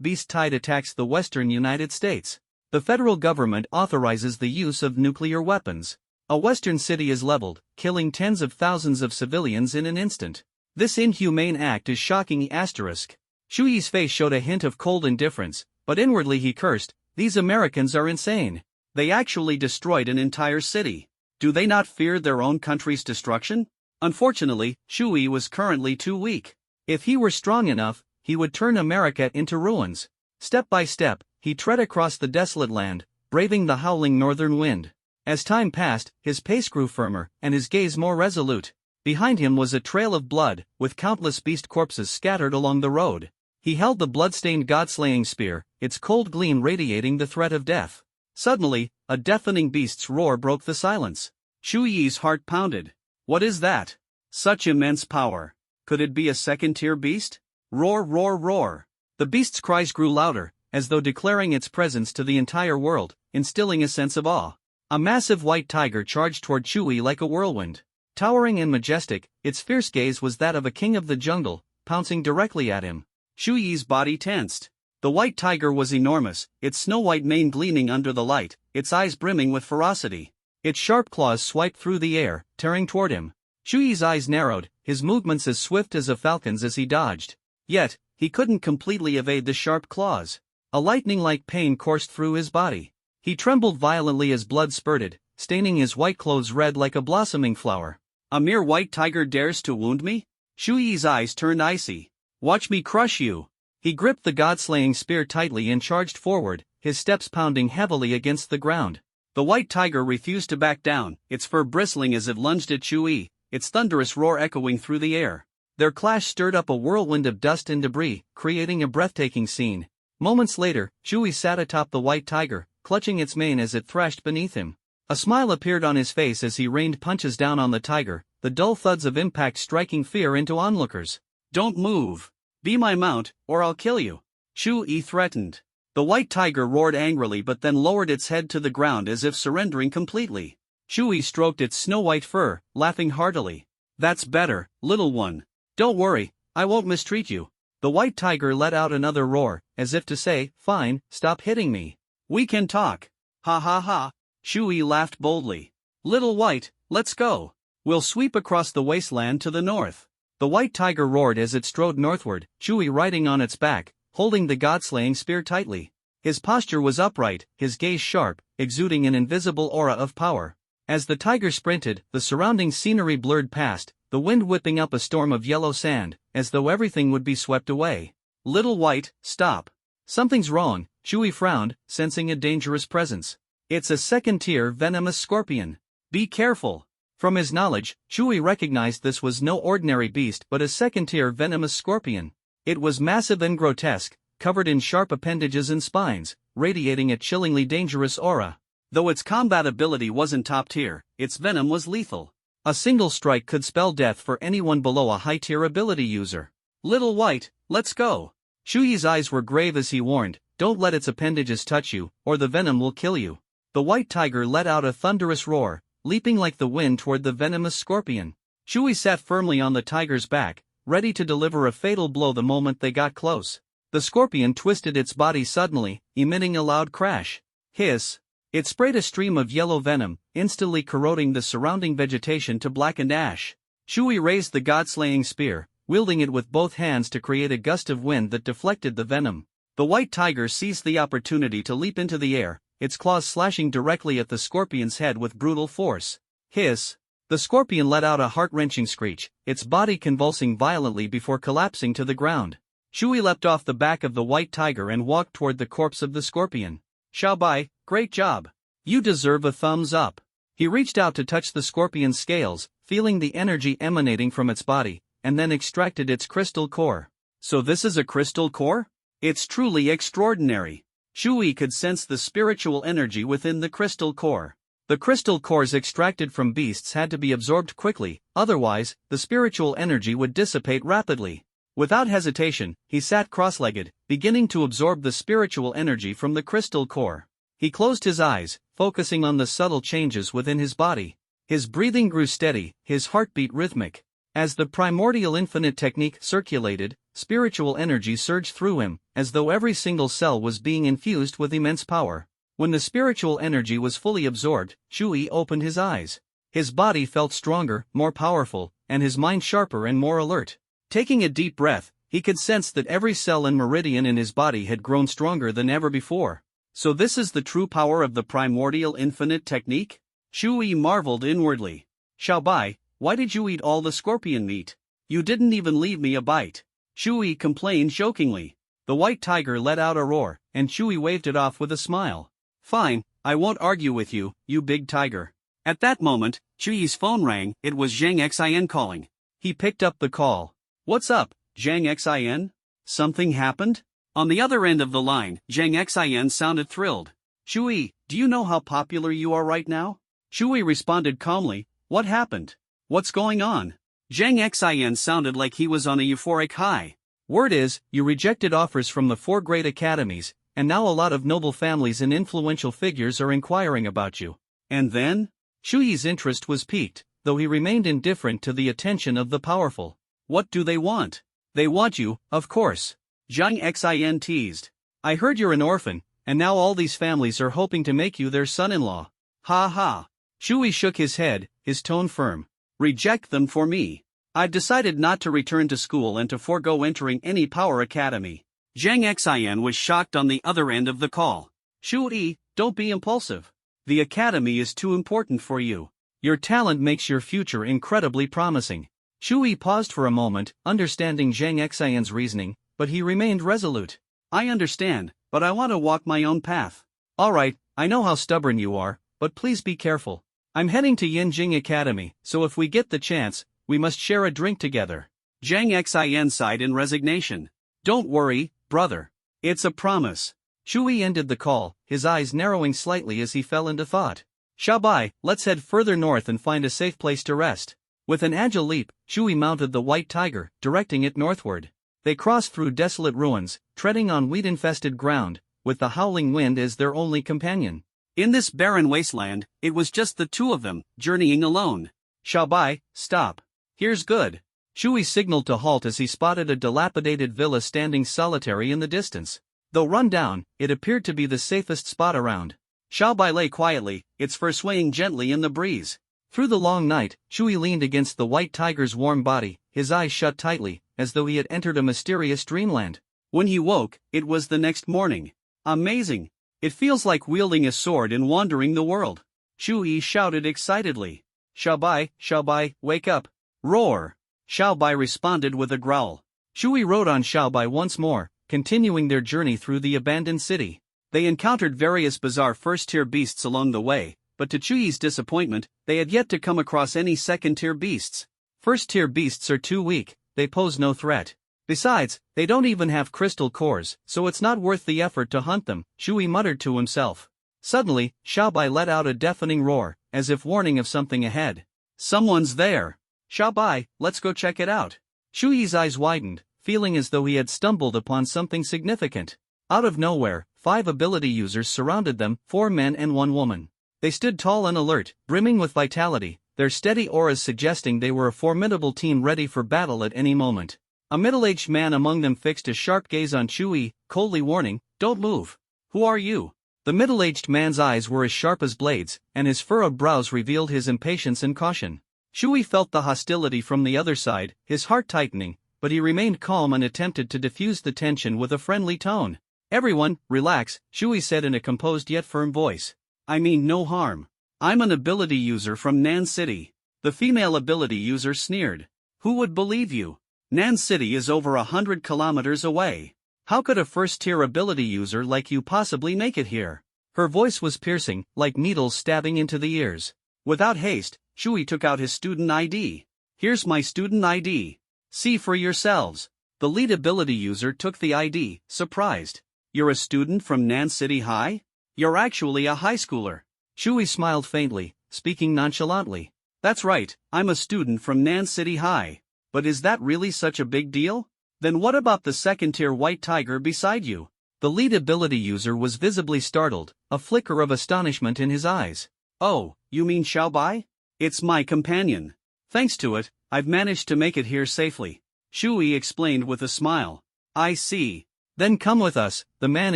*Beast Tide attacks the western United States. The federal government authorizes the use of nuclear weapons. A western city is leveled, killing tens of thousands of civilians in an instant. This inhumane act is shocking. Chewie's face showed a hint of cold indifference, but inwardly he cursed, these Americans are insane. They actually destroyed an entire city. Do they not fear their own country's destruction? Unfortunately, Chewie was currently too weak. If he were strong enough, he would turn America into ruins. Step by step, he tread across the desolate land, braving the howling northern wind. As time passed, his pace grew firmer, and his gaze more resolute. Behind him was a trail of blood, with countless beast corpses scattered along the road. He held the blood-stained god-slaying spear, its cold gleam radiating the threat of death. Suddenly, a deafening beast's roar broke the silence. Chewie's heart pounded. What is that? Such immense power. Could it be a second-tier beast? Roar, roar, roar. The beast's cries grew louder, as though declaring its presence to the entire world, instilling a sense of awe. A massive white tiger charged toward Chewie like a whirlwind. Towering and majestic, its fierce gaze was that of a king of the jungle, pouncing directly at him. Chewie's body tensed. The white tiger was enormous, its snow-white mane gleaming under the light, its eyes brimming with ferocity. Its sharp claws swiped through the air, tearing toward him. Chewie's eyes narrowed, his movements as swift as a falcon's as he dodged. Yet, he couldn't completely evade the sharp claws. A lightning-like pain coursed through his body. He trembled violently as blood spurted, staining his white clothes red like a blossoming flower. A mere white tiger dares to wound me? Chewie's eyes turned icy. Watch me crush you. He gripped the god-slaying spear tightly and charged forward, his steps pounding heavily against the ground. The white tiger refused to back down, its fur bristling as it lunged at Chewie, its thunderous roar echoing through the air. Their clash stirred up a whirlwind of dust and debris, creating a breathtaking scene. Moments later, Chewie sat atop the white tiger, clutching its mane as it thrashed beneath him. A smile appeared on his face as he rained punches down on the tiger, the dull thuds of impact striking fear into onlookers. Don't move. Be my mount, or I'll kill you. Chewie threatened. The white tiger roared angrily but then lowered its head to the ground as if surrendering completely. Chewie stroked its snow-white fur, laughing heartily. That's better, little one. Don't worry, I won't mistreat you. The white tiger let out another roar, as if to say, fine, stop hitting me. We can talk. Ha ha ha. Chewie laughed boldly. Little white, let's go. We'll sweep across the wasteland to the north. The white tiger roared as it strode northward, Chewie riding on its back, holding the god-slaying spear tightly. His posture was upright, his gaze sharp, exuding an invisible aura of power. As the tiger sprinted, the surrounding scenery blurred past, the wind whipping up a storm of yellow sand, as though everything would be swept away. Little white, stop. Something's wrong, Chewie frowned, sensing a dangerous presence. It's a second-tier venomous scorpion. Be careful. From his knowledge, Chewie recognized this was no ordinary beast but a second-tier venomous scorpion. It was massive and grotesque, covered in sharp appendages and spines, radiating a chillingly dangerous aura. Though its combat ability wasn't top-tier, its venom was lethal. A single strike could spell death for anyone below a high-tier ability user. Little white, let's go. Chewie's eyes were grave as he warned, don't let its appendages touch you, or the venom will kill you. The white tiger let out a thunderous roar, leaping like the wind toward the venomous scorpion. Chewie sat firmly on the tiger's back, ready to deliver a fatal blow the moment they got close. The scorpion twisted its body suddenly, emitting a loud crash. Hiss. It sprayed a stream of yellow venom, instantly corroding the surrounding vegetation to blackened ash. Shui raised the god-slaying spear, wielding it with both hands to create a gust of wind that deflected the venom. The white tiger seized the opportunity to leap into the air, its claws slashing directly at the scorpion's head with brutal force. Hiss! The scorpion let out a heart-wrenching screech, its body convulsing violently before collapsing to the ground. Shui leapt off the back of the white tiger and walked toward the corpse of the scorpion. Xiaobai, great job! You deserve a thumbs up. He reached out to touch the scorpion's scales, feeling the energy emanating from its body, and then extracted its crystal core. So this is a crystal core? It's truly extraordinary. Shui could sense the spiritual energy within the crystal core. The crystal cores extracted from beasts had to be absorbed quickly, otherwise, the spiritual energy would dissipate rapidly. Without hesitation, he sat cross-legged, beginning to absorb the spiritual energy from the crystal core. He closed his eyes, focusing on the subtle changes within his body. His breathing grew steady, his heartbeat rhythmic. As the primordial infinite technique circulated, spiritual energy surged through him, as though every single cell was being infused with immense power. When the spiritual energy was fully absorbed, Shui opened his eyes. His body felt stronger, more powerful, and his mind sharper and more alert. Taking a deep breath, he could sense that every cell and meridian in his body had grown stronger than ever before. So this is the true power of the primordial infinite technique? Shui marveled inwardly. Xiaobai, why did you eat all the scorpion meat? You didn't even leave me a bite. Shui complained jokingly. The white tiger let out a roar, and Shui waved it off with a smile. Fine, I won't argue with you, you big tiger. At that moment, Shui's phone rang. It was Zhang Xin calling. He picked up the call. What's up, Zhang Xin? Something happened? On the other end of the line, Zhang Xin sounded thrilled. Shui, do you know how popular you are right now? Shui responded calmly, what happened? What's going on? Zhang Xin sounded like he was on a euphoric high. Word is, you rejected offers from the 4 great academies, and now a lot of noble families and influential figures are inquiring about you. And then? Shui's interest was piqued, though he remained indifferent to the attention of the powerful. What do they want? They want you, of course. Zhang Xin teased. I heard you're an orphan, and now all these families are hoping to make you their son-in-law. Ha ha. Shui shook his head, his tone firm. Reject them for me. I've decided not to return to school and to forego entering any power academy. Zhang Xin was shocked on the other end of the call. Shui, don't be impulsive. The academy is too important for you. Your talent makes your future incredibly promising. Shui paused for a moment, understanding Zhang Xin's reasoning, but he remained resolute. I understand, but I want to walk my own path. Alright, I know how stubborn you are, but please be careful. I'm heading to Yinjing Academy, so if we get the chance, we must share a drink together. Zhang Xin sighed in resignation. Don't worry, brother. It's a promise. Shui ended the call, his eyes narrowing slightly as he fell into thought. Xiaobai, let's head further north and find a safe place to rest. With an agile leap, Shui mounted the white tiger, directing it northward. They crossed through desolate ruins, treading on weed-infested ground, with the howling wind as their only companion. In this barren wasteland, it was just the two of them, journeying alone. Xiaobai, stop. Here's good. Shui signaled to halt as he spotted a dilapidated villa standing solitary in the distance. Though run down, it appeared to be the safest spot around. Xiaobai lay quietly, its fur swaying gently in the breeze. Through the long night, Shui leaned against the white tiger's warm body, his eyes shut tightly, as though he had entered a mysterious dreamland. When he woke, it was the next morning. Amazing! It feels like wielding a sword and wandering the world. Shui shouted excitedly. Xiaobai, Xiaobai, wake up. Roar! Xiaobai responded with a growl. Shui rode on Xiaobai once more, continuing their journey through the abandoned city. They encountered various bizarre first-tier beasts along the way, but to Shui's disappointment, they had yet to come across any second-tier beasts. First-tier beasts are too weak, they pose no threat. Besides, they don't even have crystal cores, so it's not worth the effort to hunt them, Shui muttered to himself. Suddenly, Xiaobai let out a deafening roar, as if warning of something ahead. Someone's there! Xiaobai, let's go check it out. Shui's eyes widened, feeling as though he had stumbled upon something significant. Out of nowhere, 5 ability users surrounded them, 4 men and 1 woman. They stood tall and alert, brimming with vitality, their steady auras suggesting they were a formidable team ready for battle at any moment. A middle-aged man among them fixed a sharp gaze on Shui, coldly warning, "Don't move. Who are you?" The middle-aged man's eyes were as sharp as blades, and his furrowed brows revealed his impatience and caution. Shui felt the hostility from the other side, his heart tightening, but he remained calm and attempted to diffuse the tension with a friendly tone. Everyone, relax, Shui said in a composed yet firm voice. I mean no harm. I'm an ability user from Nan City. The female ability user sneered. Who would believe you? Nan City is over 100 kilometers away. How could a first-tier ability user like you possibly make it here? Her voice was piercing, like needles stabbing into the ears. Without haste, Shui took out his student ID. Here's my student ID. See for yourselves. The lead ability user took the ID, surprised. You're a student from Nan City High? You're actually a high schooler. Shui smiled faintly, speaking nonchalantly. That's right, I'm a student from Nan City High. But is that really such a big deal? Then what about the second-tier white tiger beside you? The lead ability user was visibly startled, a flicker of astonishment in his eyes. Oh, you mean Xiaobai? It's my companion. Thanks to it, I've managed to make it here safely. Shui explained with a smile. I see. Then come with us, the man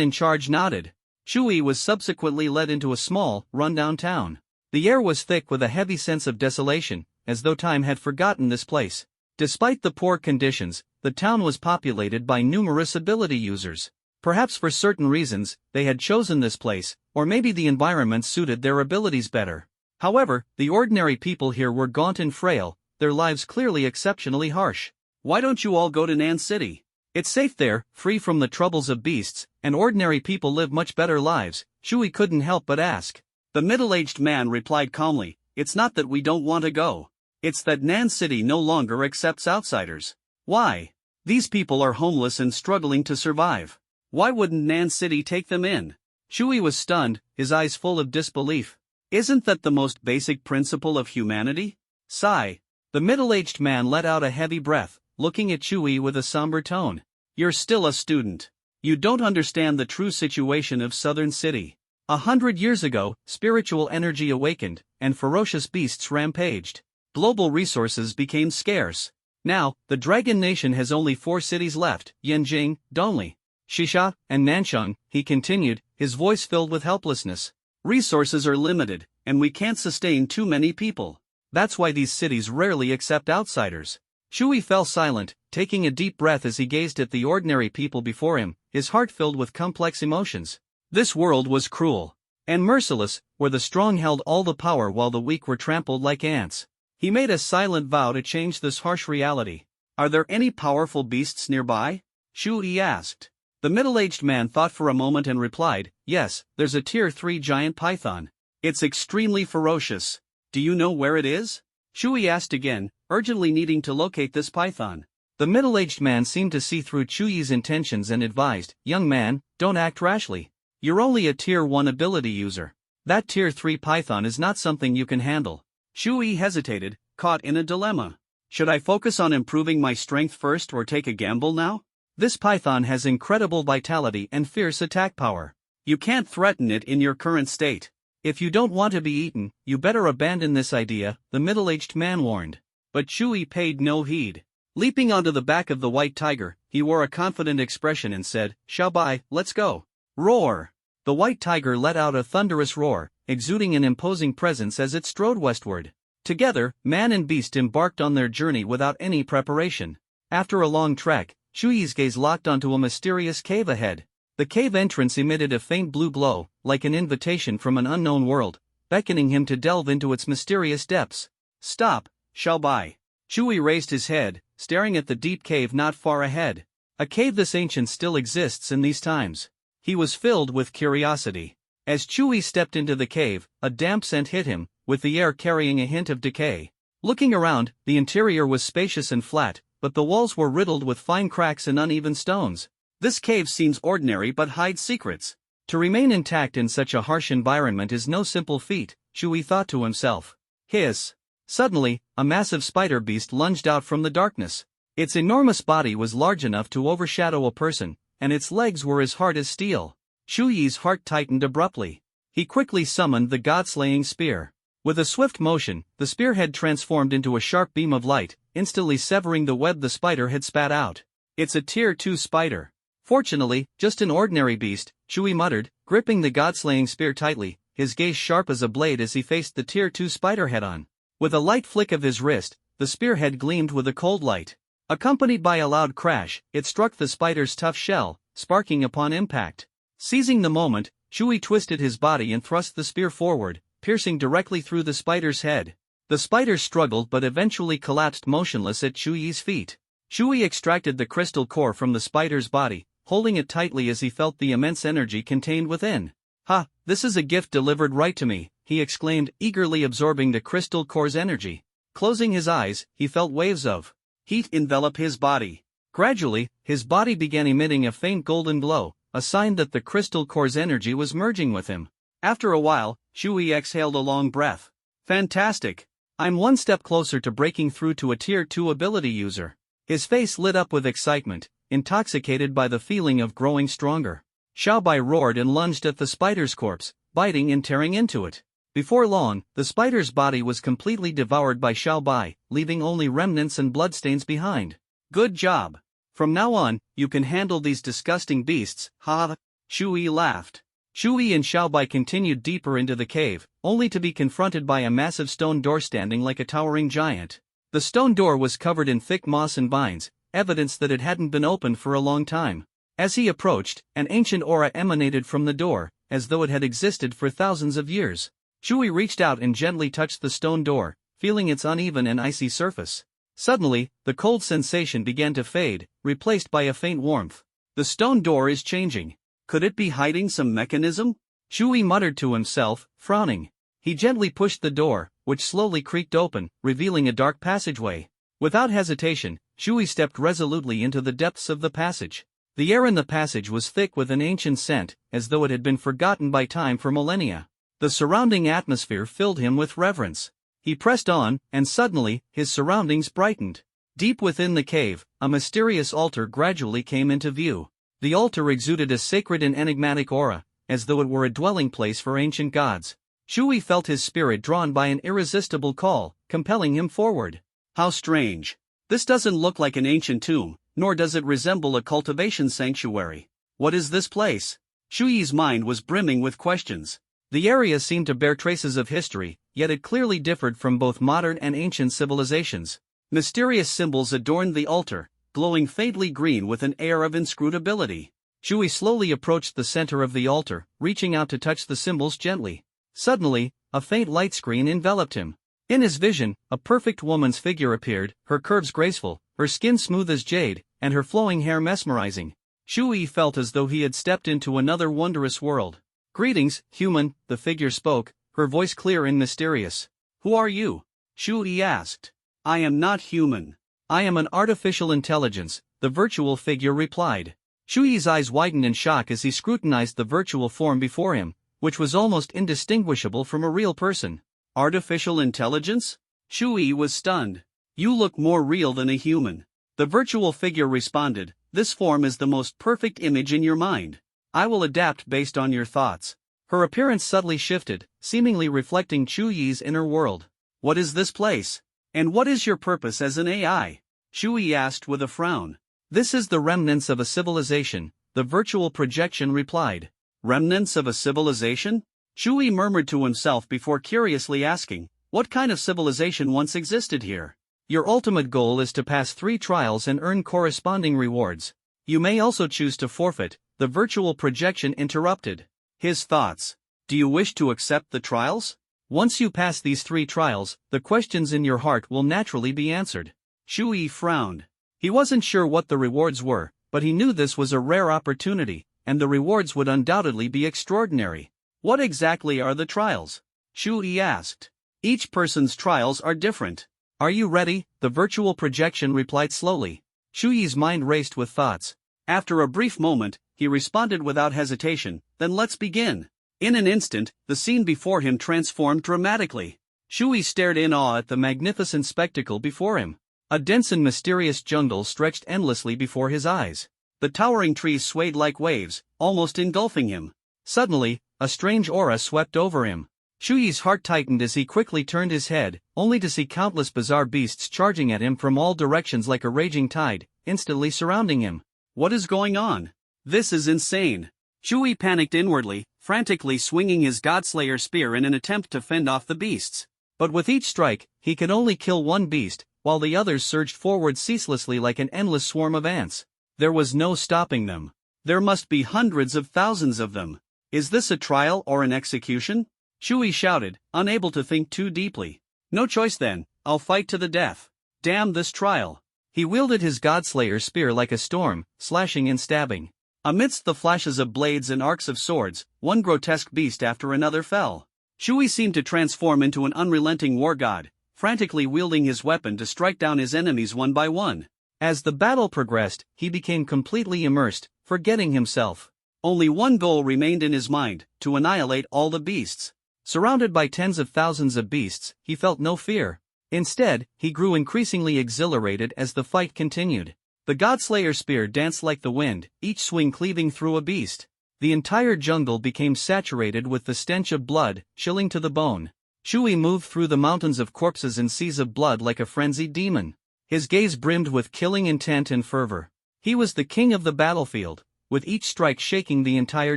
in charge nodded. Shui was subsequently led into a small, rundown town. The air was thick with a heavy sense of desolation, as though time had forgotten this place. Despite the poor conditions, the town was populated by numerous ability users. Perhaps for certain reasons, they had chosen this place, or maybe the environment suited their abilities better. However, the ordinary people here were gaunt and frail, their lives clearly exceptionally harsh. Why don't you all go to Nan City? It's safe there, free from the troubles of beasts, and ordinary people live much better lives, Shui couldn't help but ask. The middle-aged man replied calmly, it's not that we don't want to go. It's that Nan City no longer accepts outsiders. Why? These people are homeless and struggling to survive. Why wouldn't Nan City take them in? Shui was stunned, his eyes full of disbelief. Isn't that the most basic principle of humanity? Sigh. The middle-aged man let out a heavy breath, looking at Shui with a somber tone. You're still a student. You don't understand the true situation of Southern City. 100 years ago, spiritual energy awakened, and ferocious beasts rampaged. Global resources became scarce. Now, the Dragon Nation has only 4 cities left, Yanjing, Donli, Shisha, and Nansheng, he continued, his voice filled with helplessness. Resources are limited, and we can't sustain too many people. That's why these cities rarely accept outsiders. Shui fell silent, taking a deep breath as he gazed at the ordinary people before him, his heart filled with complex emotions. This world was cruel and merciless, where the strong held all the power while the weak were trampled like ants. He made a silent vow to change this harsh reality. Are there any powerful beasts nearby? Shui asked. The middle-aged man thought for a moment and replied, yes, there's a tier 3 giant python. It's extremely ferocious. Do you know where it is? Shui asked again, urgently needing to locate this python. The middle-aged man seemed to see through Shui's intentions and advised, young man, don't act rashly. You're only a tier 1 ability user. That tier 3 python is not something you can handle. Shui hesitated, caught in a dilemma. Should I focus on improving my strength first or take a gamble now? This python has incredible vitality and fierce attack power. You can't threaten it in your current state. If you don't want to be eaten, you better abandon this idea, the middle-aged man warned. But Shui paid no heed. Leaping onto the back of the white tiger, he wore a confident expression and said, Xiaobai, let's go. Roar! The white tiger let out a thunderous roar, exuding an imposing presence as it strode westward. Together, man and beast embarked on their journey without any preparation. After a long trek, Shui's gaze locked onto a mysterious cave ahead. The cave entrance emitted a faint blue glow, like an invitation from an unknown world, beckoning him to delve into its mysterious depths. Stop, Xiaobai. Shui raised his head, staring at the deep cave not far ahead. A cave this ancient still exists in these times. He was filled with curiosity. As Shui stepped into the cave, a damp scent hit him, with the air carrying a hint of decay. Looking around, the interior was spacious and flat, but the walls were riddled with fine cracks and uneven stones. This cave seems ordinary but hides secrets. To remain intact in such a harsh environment is no simple feat, Shui thought to himself. Hiss! Suddenly, a massive spider beast lunged out from the darkness. Its enormous body was large enough to overshadow a person, and its legs were as hard as steel. Shui's heart tightened abruptly. He quickly summoned the god-slaying spear. With a swift motion, the spearhead transformed into a sharp beam of light, instantly severing the web the spider had spat out. It's a tier 2 spider. Fortunately, just an ordinary beast, Shui muttered, gripping the god-slaying spear tightly, his gaze sharp as a blade as he faced the tier 2 spider head-on. With a light flick of his wrist, the spearhead gleamed with a cold light. Accompanied by a loud crash, it struck the spider's tough shell, sparking upon impact. Seizing the moment, Shui twisted his body and thrust the spear forward, piercing directly through the spider's head. The spider struggled but eventually collapsed motionless at Shui's feet. Shui extracted the crystal core from the spider's body, holding it tightly as he felt the immense energy contained within. "Ha, this is a gift delivered right to me," he exclaimed, eagerly absorbing the crystal core's energy. Closing his eyes, he felt waves of heat envelop his body. Gradually, his body began emitting a faint golden glow, a sign that the crystal core's energy was merging with him. After a while, Shui exhaled a long breath. "Fantastic! I'm one step closer to breaking through to a Tier 2 ability user." His face lit up with excitement, intoxicated by the feeling of growing stronger. Xiaobai roared and lunged at the spider's corpse, biting and tearing into it. Before long, the spider's body was completely devoured by Xiaobai, leaving only remnants and bloodstains behind. "Good job. From now on, you can handle these disgusting beasts, ha!" Shui laughed. Shui and Xiaobai continued deeper into the cave, only to be confronted by a massive stone door standing like a towering giant. The stone door was covered in thick moss and vines, evidence that it hadn't been opened for a long time. As he approached, an ancient aura emanated from the door, as though it had existed for thousands of years. Shui reached out and gently touched the stone door, feeling its uneven and icy surface. Suddenly, the cold sensation began to fade, replaced by a faint warmth. "The stone door is changing. Could it be hiding some mechanism?" Shui muttered to himself, frowning. He gently pushed the door, which slowly creaked open, revealing a dark passageway. Without hesitation, Shui stepped resolutely into the depths of the passage. The air in the passage was thick with an ancient scent, as though it had been forgotten by time for millennia. The surrounding atmosphere filled him with reverence. He pressed on, and suddenly, his surroundings brightened. Deep within the cave, a mysterious altar gradually came into view. The altar exuded a sacred and enigmatic aura, as though it were a dwelling place for ancient gods. Shui felt his spirit drawn by an irresistible call, compelling him forward. "How strange. This doesn't look like an ancient tomb, nor does it resemble a cultivation sanctuary. What is this place?" Shui's mind was brimming with questions. The area seemed to bear traces of history, yet it clearly differed from both modern and ancient civilizations. Mysterious symbols adorned the altar, glowing faintly green with an air of inscrutability. Shui slowly approached the center of the altar, reaching out to touch the symbols gently. Suddenly, a faint light screen enveloped him. In his vision, a perfect woman's figure appeared, her curves graceful, her skin smooth as jade, and her flowing hair mesmerizing. Shui felt as though he had stepped into another wondrous world. "Greetings, human," the figure spoke, her voice clear and mysterious. "Who are you?" Shui asked. "I am not human. I am an artificial intelligence," the virtual figure replied. Shui's eyes widened in shock as he scrutinized the virtual form before him, which was almost indistinguishable from a real person. "Artificial intelligence?" Shui was stunned. "You look more real than a human." The virtual figure responded, "This form is the most perfect image in your mind. I will adapt based on your thoughts." Her appearance subtly shifted, seemingly reflecting Shui's inner world. "What is this place? And what is your purpose as an AI?" Shui asked with a frown. "This is the remnants of a civilization," the virtual projection replied. "Remnants of a civilization?" Shui murmured to himself before curiously asking, "What kind of civilization once existed here?" "Your ultimate goal is to pass 3 trials and earn corresponding rewards. You may also choose to forfeit," the virtual projection interrupted. His thoughts. "Do you wish to accept the trials? Once you pass these 3 trials, the questions in your heart will naturally be answered." Shui frowned. He wasn't sure what the rewards were, but he knew this was a rare opportunity, and the rewards would undoubtedly be extraordinary. "What exactly are the trials?" Shui asked. "Each person's trials are different." "Are you ready?" the virtual projection replied slowly. Shui's mind raced with thoughts. After a brief moment, he responded without hesitation, "Then let's begin." In an instant, the scene before him transformed dramatically. Shui stared in awe at the magnificent spectacle before him. A dense and mysterious jungle stretched endlessly before his eyes. The towering trees swayed like waves, almost engulfing him. Suddenly, a strange aura swept over him. Shui's heart tightened as he quickly turned his head, only to see countless bizarre beasts charging at him from all directions like a raging tide, instantly surrounding him. What is going on? This is insane. Shui panicked inwardly, frantically swinging his Godslayer spear in an attempt to fend off the beasts. But with each strike, he could only kill one beast, while the others surged forward ceaselessly like an endless swarm of ants. There was no stopping them. There must be hundreds of thousands of them. Is this a trial or an execution? Shui shouted, unable to think too deeply. No choice then, I'll fight to the death. Damn this trial. He wielded his Godslayer spear like a storm, slashing and stabbing. Amidst the flashes of blades and arcs of swords, one grotesque beast after another fell. Shui seemed to transform into an unrelenting war god, frantically wielding his weapon to strike down his enemies one by one. As the battle progressed, he became completely immersed, forgetting himself. Only one goal remained in his mind, to annihilate all the beasts. Surrounded by tens of thousands of beasts, he felt no fear. Instead, he grew increasingly exhilarated as the fight continued. The Godslayer spear danced like the wind, each swing cleaving through a beast. The entire jungle became saturated with the stench of blood, chilling to the bone. Shui moved through the mountains of corpses and seas of blood like a frenzied demon. His gaze brimmed with killing intent and fervor. He was the king of the battlefield, with each strike shaking the entire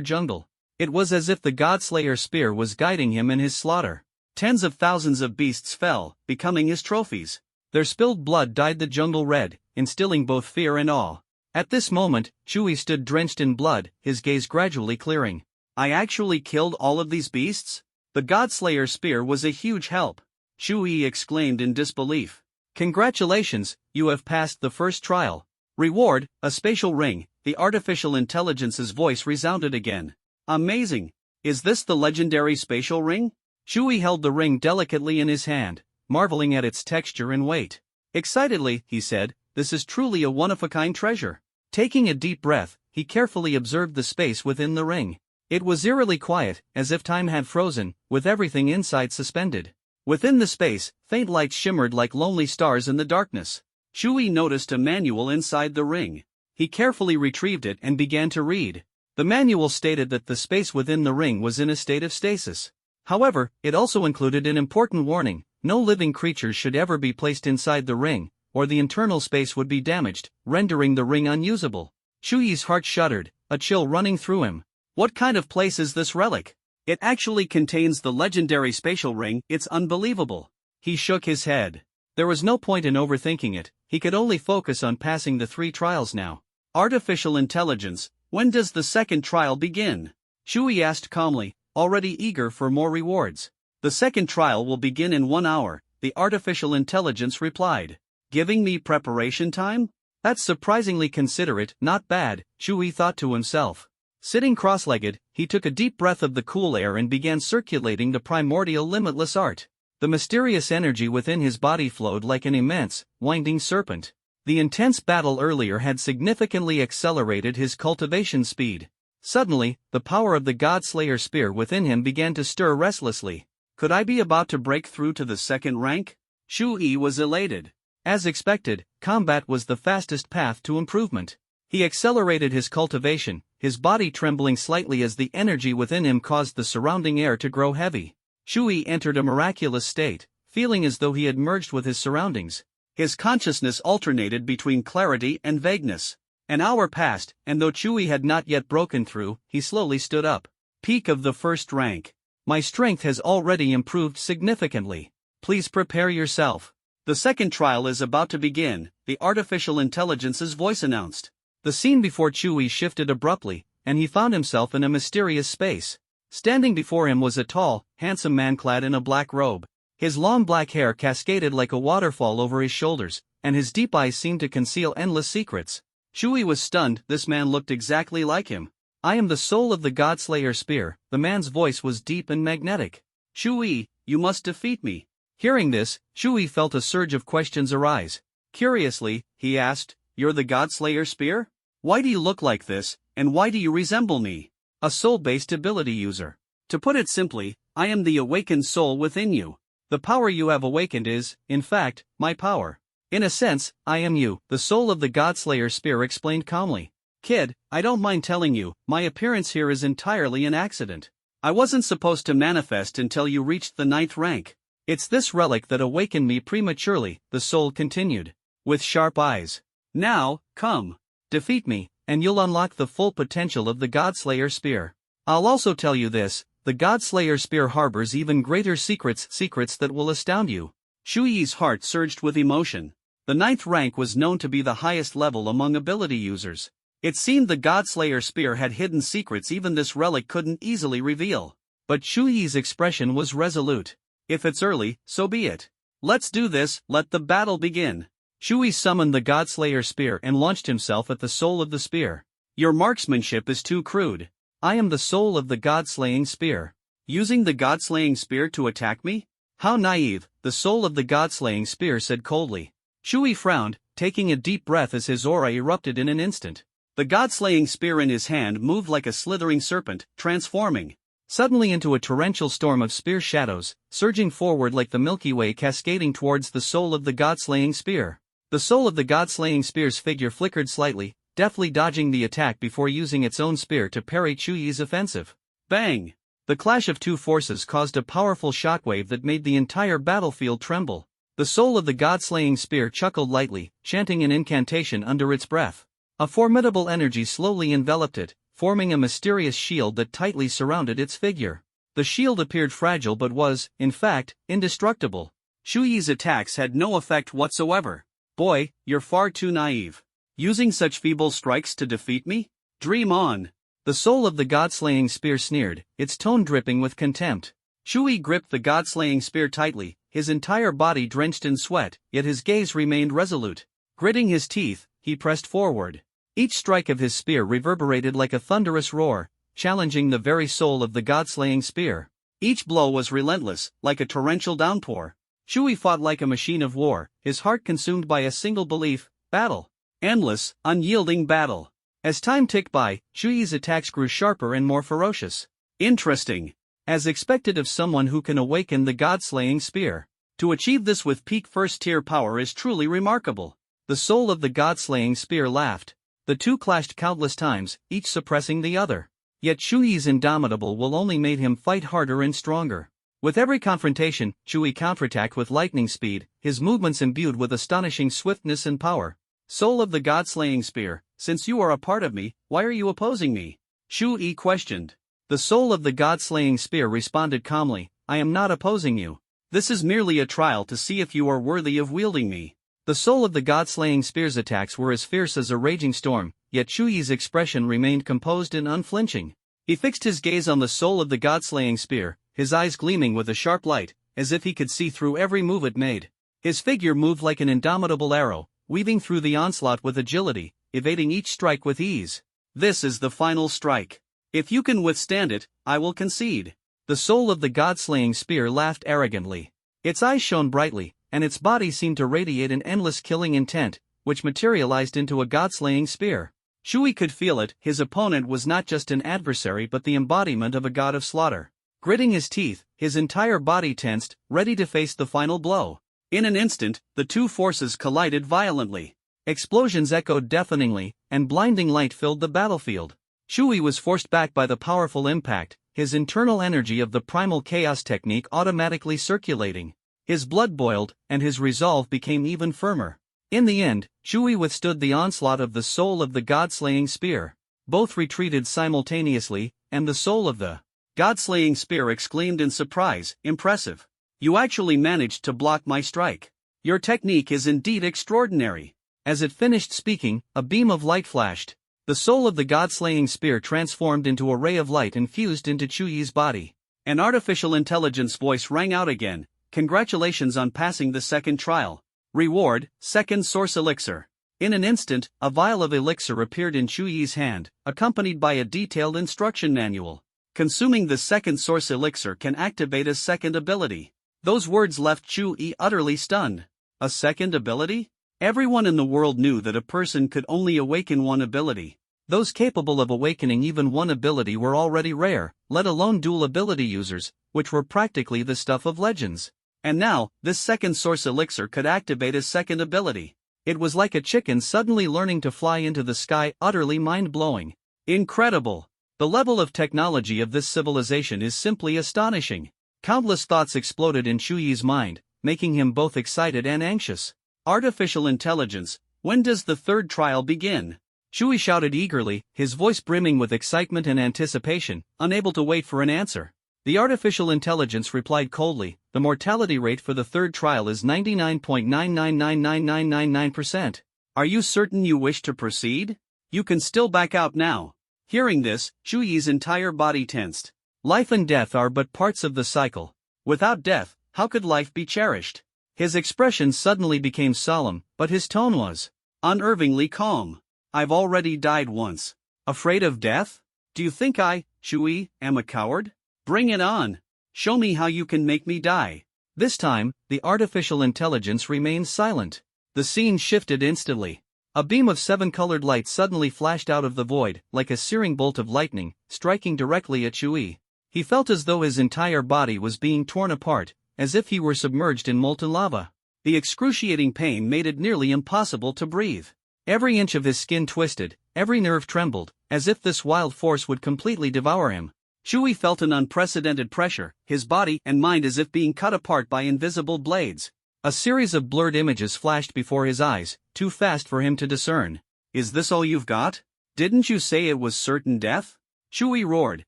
jungle. It was as if the Godslayer spear was guiding him in his slaughter. Tens of thousands of beasts fell, becoming his trophies. Their spilled blood dyed the jungle red, instilling both fear and awe. At this moment, Shui stood drenched in blood, his gaze gradually clearing. I actually killed all of these beasts? The Godslayer spear was a huge help. Shui exclaimed in disbelief. Congratulations, you have passed the first trial. Reward, a spatial ring. The artificial intelligence's voice resounded again. Amazing! Is this the legendary spatial ring? Shui held the ring delicately in his hand, marveling at its texture and weight. Excitedly, he said, this is truly a one-of-a-kind treasure. Taking a deep breath, he carefully observed the space within the ring. It was eerily quiet, as if time had frozen, with everything inside suspended. Within the space, faint lights shimmered like lonely stars in the darkness. Shui noticed a manual inside the ring. He carefully retrieved it and began to read. The manual stated that the space within the ring was in a state of stasis. However, it also included an important warning: no living creatures should ever be placed inside the ring, or the internal space would be damaged, rendering the ring unusable. Shui's heart shuddered, a chill running through him. What kind of place is this relic? It actually contains the legendary spatial ring, it's unbelievable. He shook his head. There was no point in overthinking it, he could only focus on passing the 3 trials now. Artificial intelligence, when does the second trial begin? Shui asked calmly, already eager for more rewards. The second trial will begin in 1 hour, the artificial intelligence replied. Giving me preparation time? That's surprisingly considerate, not bad, Shui thought to himself. Sitting cross-legged, he took a deep breath of the cool air and began circulating the primordial limitless art. The mysterious energy within his body flowed like an immense, winding serpent. The intense battle earlier had significantly accelerated his cultivation speed. Suddenly, the power of the Godslayer spear within him began to stir restlessly. Could I be about to break through to the second rank? Shui was elated. As expected, combat was the fastest path to improvement. He accelerated his cultivation, his body trembling slightly as the energy within him caused the surrounding air to grow heavy. Shui entered a miraculous state, feeling as though he had merged with his surroundings. His consciousness alternated between clarity and vagueness. An hour passed, and though Shui had not yet broken through, he slowly stood up. Peak of the first rank. My strength has already improved significantly. Please prepare yourself. The second trial is about to begin, the artificial intelligence's voice announced. The scene before Shui shifted abruptly, and he found himself in a mysterious space. Standing before him was a tall, handsome man clad in a black robe. His long black hair cascaded like a waterfall over his shoulders, and his deep eyes seemed to conceal endless secrets. Shui was stunned, this man looked exactly like him. I am the soul of the Godslayer spear, the man's voice was deep and magnetic. Shui, you must defeat me. Hearing this, Shui felt a surge of questions arise. Curiously, he asked, you're the Godslayer spear? Why do you look like this, and why do you resemble me? A soul-based ability user. To put it simply, I am the awakened soul within you. The power you have awakened is, in fact, my power. In a sense, I am you, the soul of the Godslayer spear explained calmly. Kid, I don't mind telling you, my appearance here is entirely an accident. I wasn't supposed to manifest until you reached the 9th rank. It's this relic that awakened me prematurely, the soul continued, with sharp eyes. Now, come. Defeat me, and you'll unlock the full potential of the Godslayer spear. I'll also tell you this, the Godslayer spear harbors even greater secrets that will astound you. Shu Yi's heart surged with emotion. The 9th rank was known to be the highest level among ability users. It seemed the Godslayer spear had hidden secrets even this relic couldn't easily reveal. But Shu Yi's expression was resolute. If it's early, so be it. Let's do this, let the battle begin. Shu Yi summoned the Godslayer spear and launched himself at the soul of the spear. Your marksmanship is too crude. I am the soul of the God-slaying spear. Using the God-slaying spear to attack me? How naive, the soul of the God-slaying spear said coldly. Shu Yi frowned, taking a deep breath as his aura erupted in an instant. The God-slaying spear in his hand moved like a slithering serpent, transforming suddenly into a torrential storm of spear shadows, surging forward like the Milky Way cascading towards the soul of the God-slaying spear. The soul of the God-slaying spear's figure flickered slightly, deftly dodging the attack before using its own spear to parry Shu Yi's offensive. Bang! The clash of two forces caused a powerful shockwave that made the entire battlefield tremble. The soul of the God-slaying spear chuckled lightly, chanting an incantation under its breath. A formidable energy slowly enveloped it, forming a mysterious shield that tightly surrounded its figure. The shield appeared fragile but was, in fact, indestructible. Shu Yi's attacks had no effect whatsoever. Boy, you're far too naive. Using such feeble strikes to defeat me? Dream on. The soul of the God-slaying spear sneered, its tone dripping with contempt. Shu Yi gripped the God-slaying spear tightly, his entire body drenched in sweat, yet his gaze remained resolute. Gritting his teeth, he pressed forward. Each strike of his spear reverberated like a thunderous roar, challenging the very soul of the God-slaying spear. Each blow was relentless, like a torrential downpour. Shu Yi fought like a machine of war, his heart consumed by a single belief: battle. Endless, unyielding battle. As time ticked by, Shu Yi's attacks grew sharper and more ferocious. Interesting. As expected of someone who can awaken the God-slaying spear. To achieve this with peak first-tier power is truly remarkable. The soul of the God-slaying spear laughed. The two clashed countless times, each suppressing the other. Yet Shu Yi's indomitable will only made him fight harder and stronger. With every confrontation, Shu Yi counterattacked with lightning speed, his movements imbued with astonishing swiftness and power. Soul of the God-slaying spear, since you are a part of me, why are you opposing me? Shu Yi questioned. The soul of the God-slaying spear responded calmly, I am not opposing you. This is merely a trial to see if you are worthy of wielding me. The soul of the God-slaying spear's attacks were as fierce as a raging storm, yet Shu Yi's expression remained composed and unflinching. He fixed his gaze on the soul of the God-slaying spear, his eyes gleaming with a sharp light, as if he could see through every move it made. His figure moved like an indomitable arrow, weaving through the onslaught with agility, evading each strike with ease. This is the final strike. If you can withstand it, I will concede. The soul of the God-slaying spear laughed arrogantly. Its eyes shone brightly, and its body seemed to radiate an endless killing intent, which materialized into a God-slaying spear. Shu Yi could feel it, his opponent was not just an adversary but the embodiment of a god of slaughter. Gritting his teeth, his entire body tensed, ready to face the final blow. In an instant, the two forces collided violently. Explosions echoed deafeningly, and blinding light filled the battlefield. Shu Yi was forced back by the powerful impact, his internal energy of the primal chaos technique automatically circulating. His blood boiled, and his resolve became even firmer. In the end, Shu Yi withstood the onslaught of the soul of the God-slaying spear. Both retreated simultaneously, and the soul of the God-slaying spear exclaimed in surprise, impressive. You actually managed to block my strike. Your technique is indeed extraordinary. As it finished speaking, a beam of light flashed. The soul of the God-slaying spear transformed into a ray of light and fused into Shu Yi's body. An artificial intelligence voice rang out again. Congratulations on passing the second trial. Reward, second source elixir. In an instant, a vial of elixir appeared in Shu Yi's hand, accompanied by a detailed instruction manual. Consuming the second source elixir can activate a second ability. Those words left Shu Yi utterly stunned. A second ability? Everyone in the world knew that a person could only awaken one ability. Those capable of awakening even one ability were already rare, let alone dual ability users, which were practically the stuff of legends. And now, this second source elixir could activate a second ability. It was like a chicken suddenly learning to fly into the sky, utterly mind-blowing. Incredible! The level of technology of this civilization is simply astonishing. Countless thoughts exploded in Shu Yi's mind, making him both excited and anxious. Artificial intelligence, when does the third trial begin? Shu Yi shouted eagerly, his voice brimming with excitement and anticipation, unable to wait for an answer. The artificial intelligence replied coldly, "The mortality rate for the third trial is 99.9999999%. Are you certain you wish to proceed? You can still back out now." Hearing this, Chuyi's entire body tensed. Life and death are but parts of the cycle. Without death, how could life be cherished? His expression suddenly became solemn, but his tone was unnervingly calm. "I've already died once. Afraid of death? Do you think I, Chuyi, am a coward? Bring it on. Show me how you can make me die." This time, the artificial intelligence remained silent. The scene shifted instantly. A beam of 7-colored light suddenly flashed out of the void, like a searing bolt of lightning, striking directly at Chuyi. He felt as though his entire body was being torn apart, as if he were submerged in molten lava. The excruciating pain made it nearly impossible to breathe. Every inch of his skin twisted, every nerve trembled, as if this wild force would completely devour him. Chuyi felt an unprecedented pressure, his body and mind as if being cut apart by invisible blades. A series of blurred images flashed before his eyes, too fast for him to discern. "Is this all you've got? Didn't you say it was certain death?" Chuyi roared,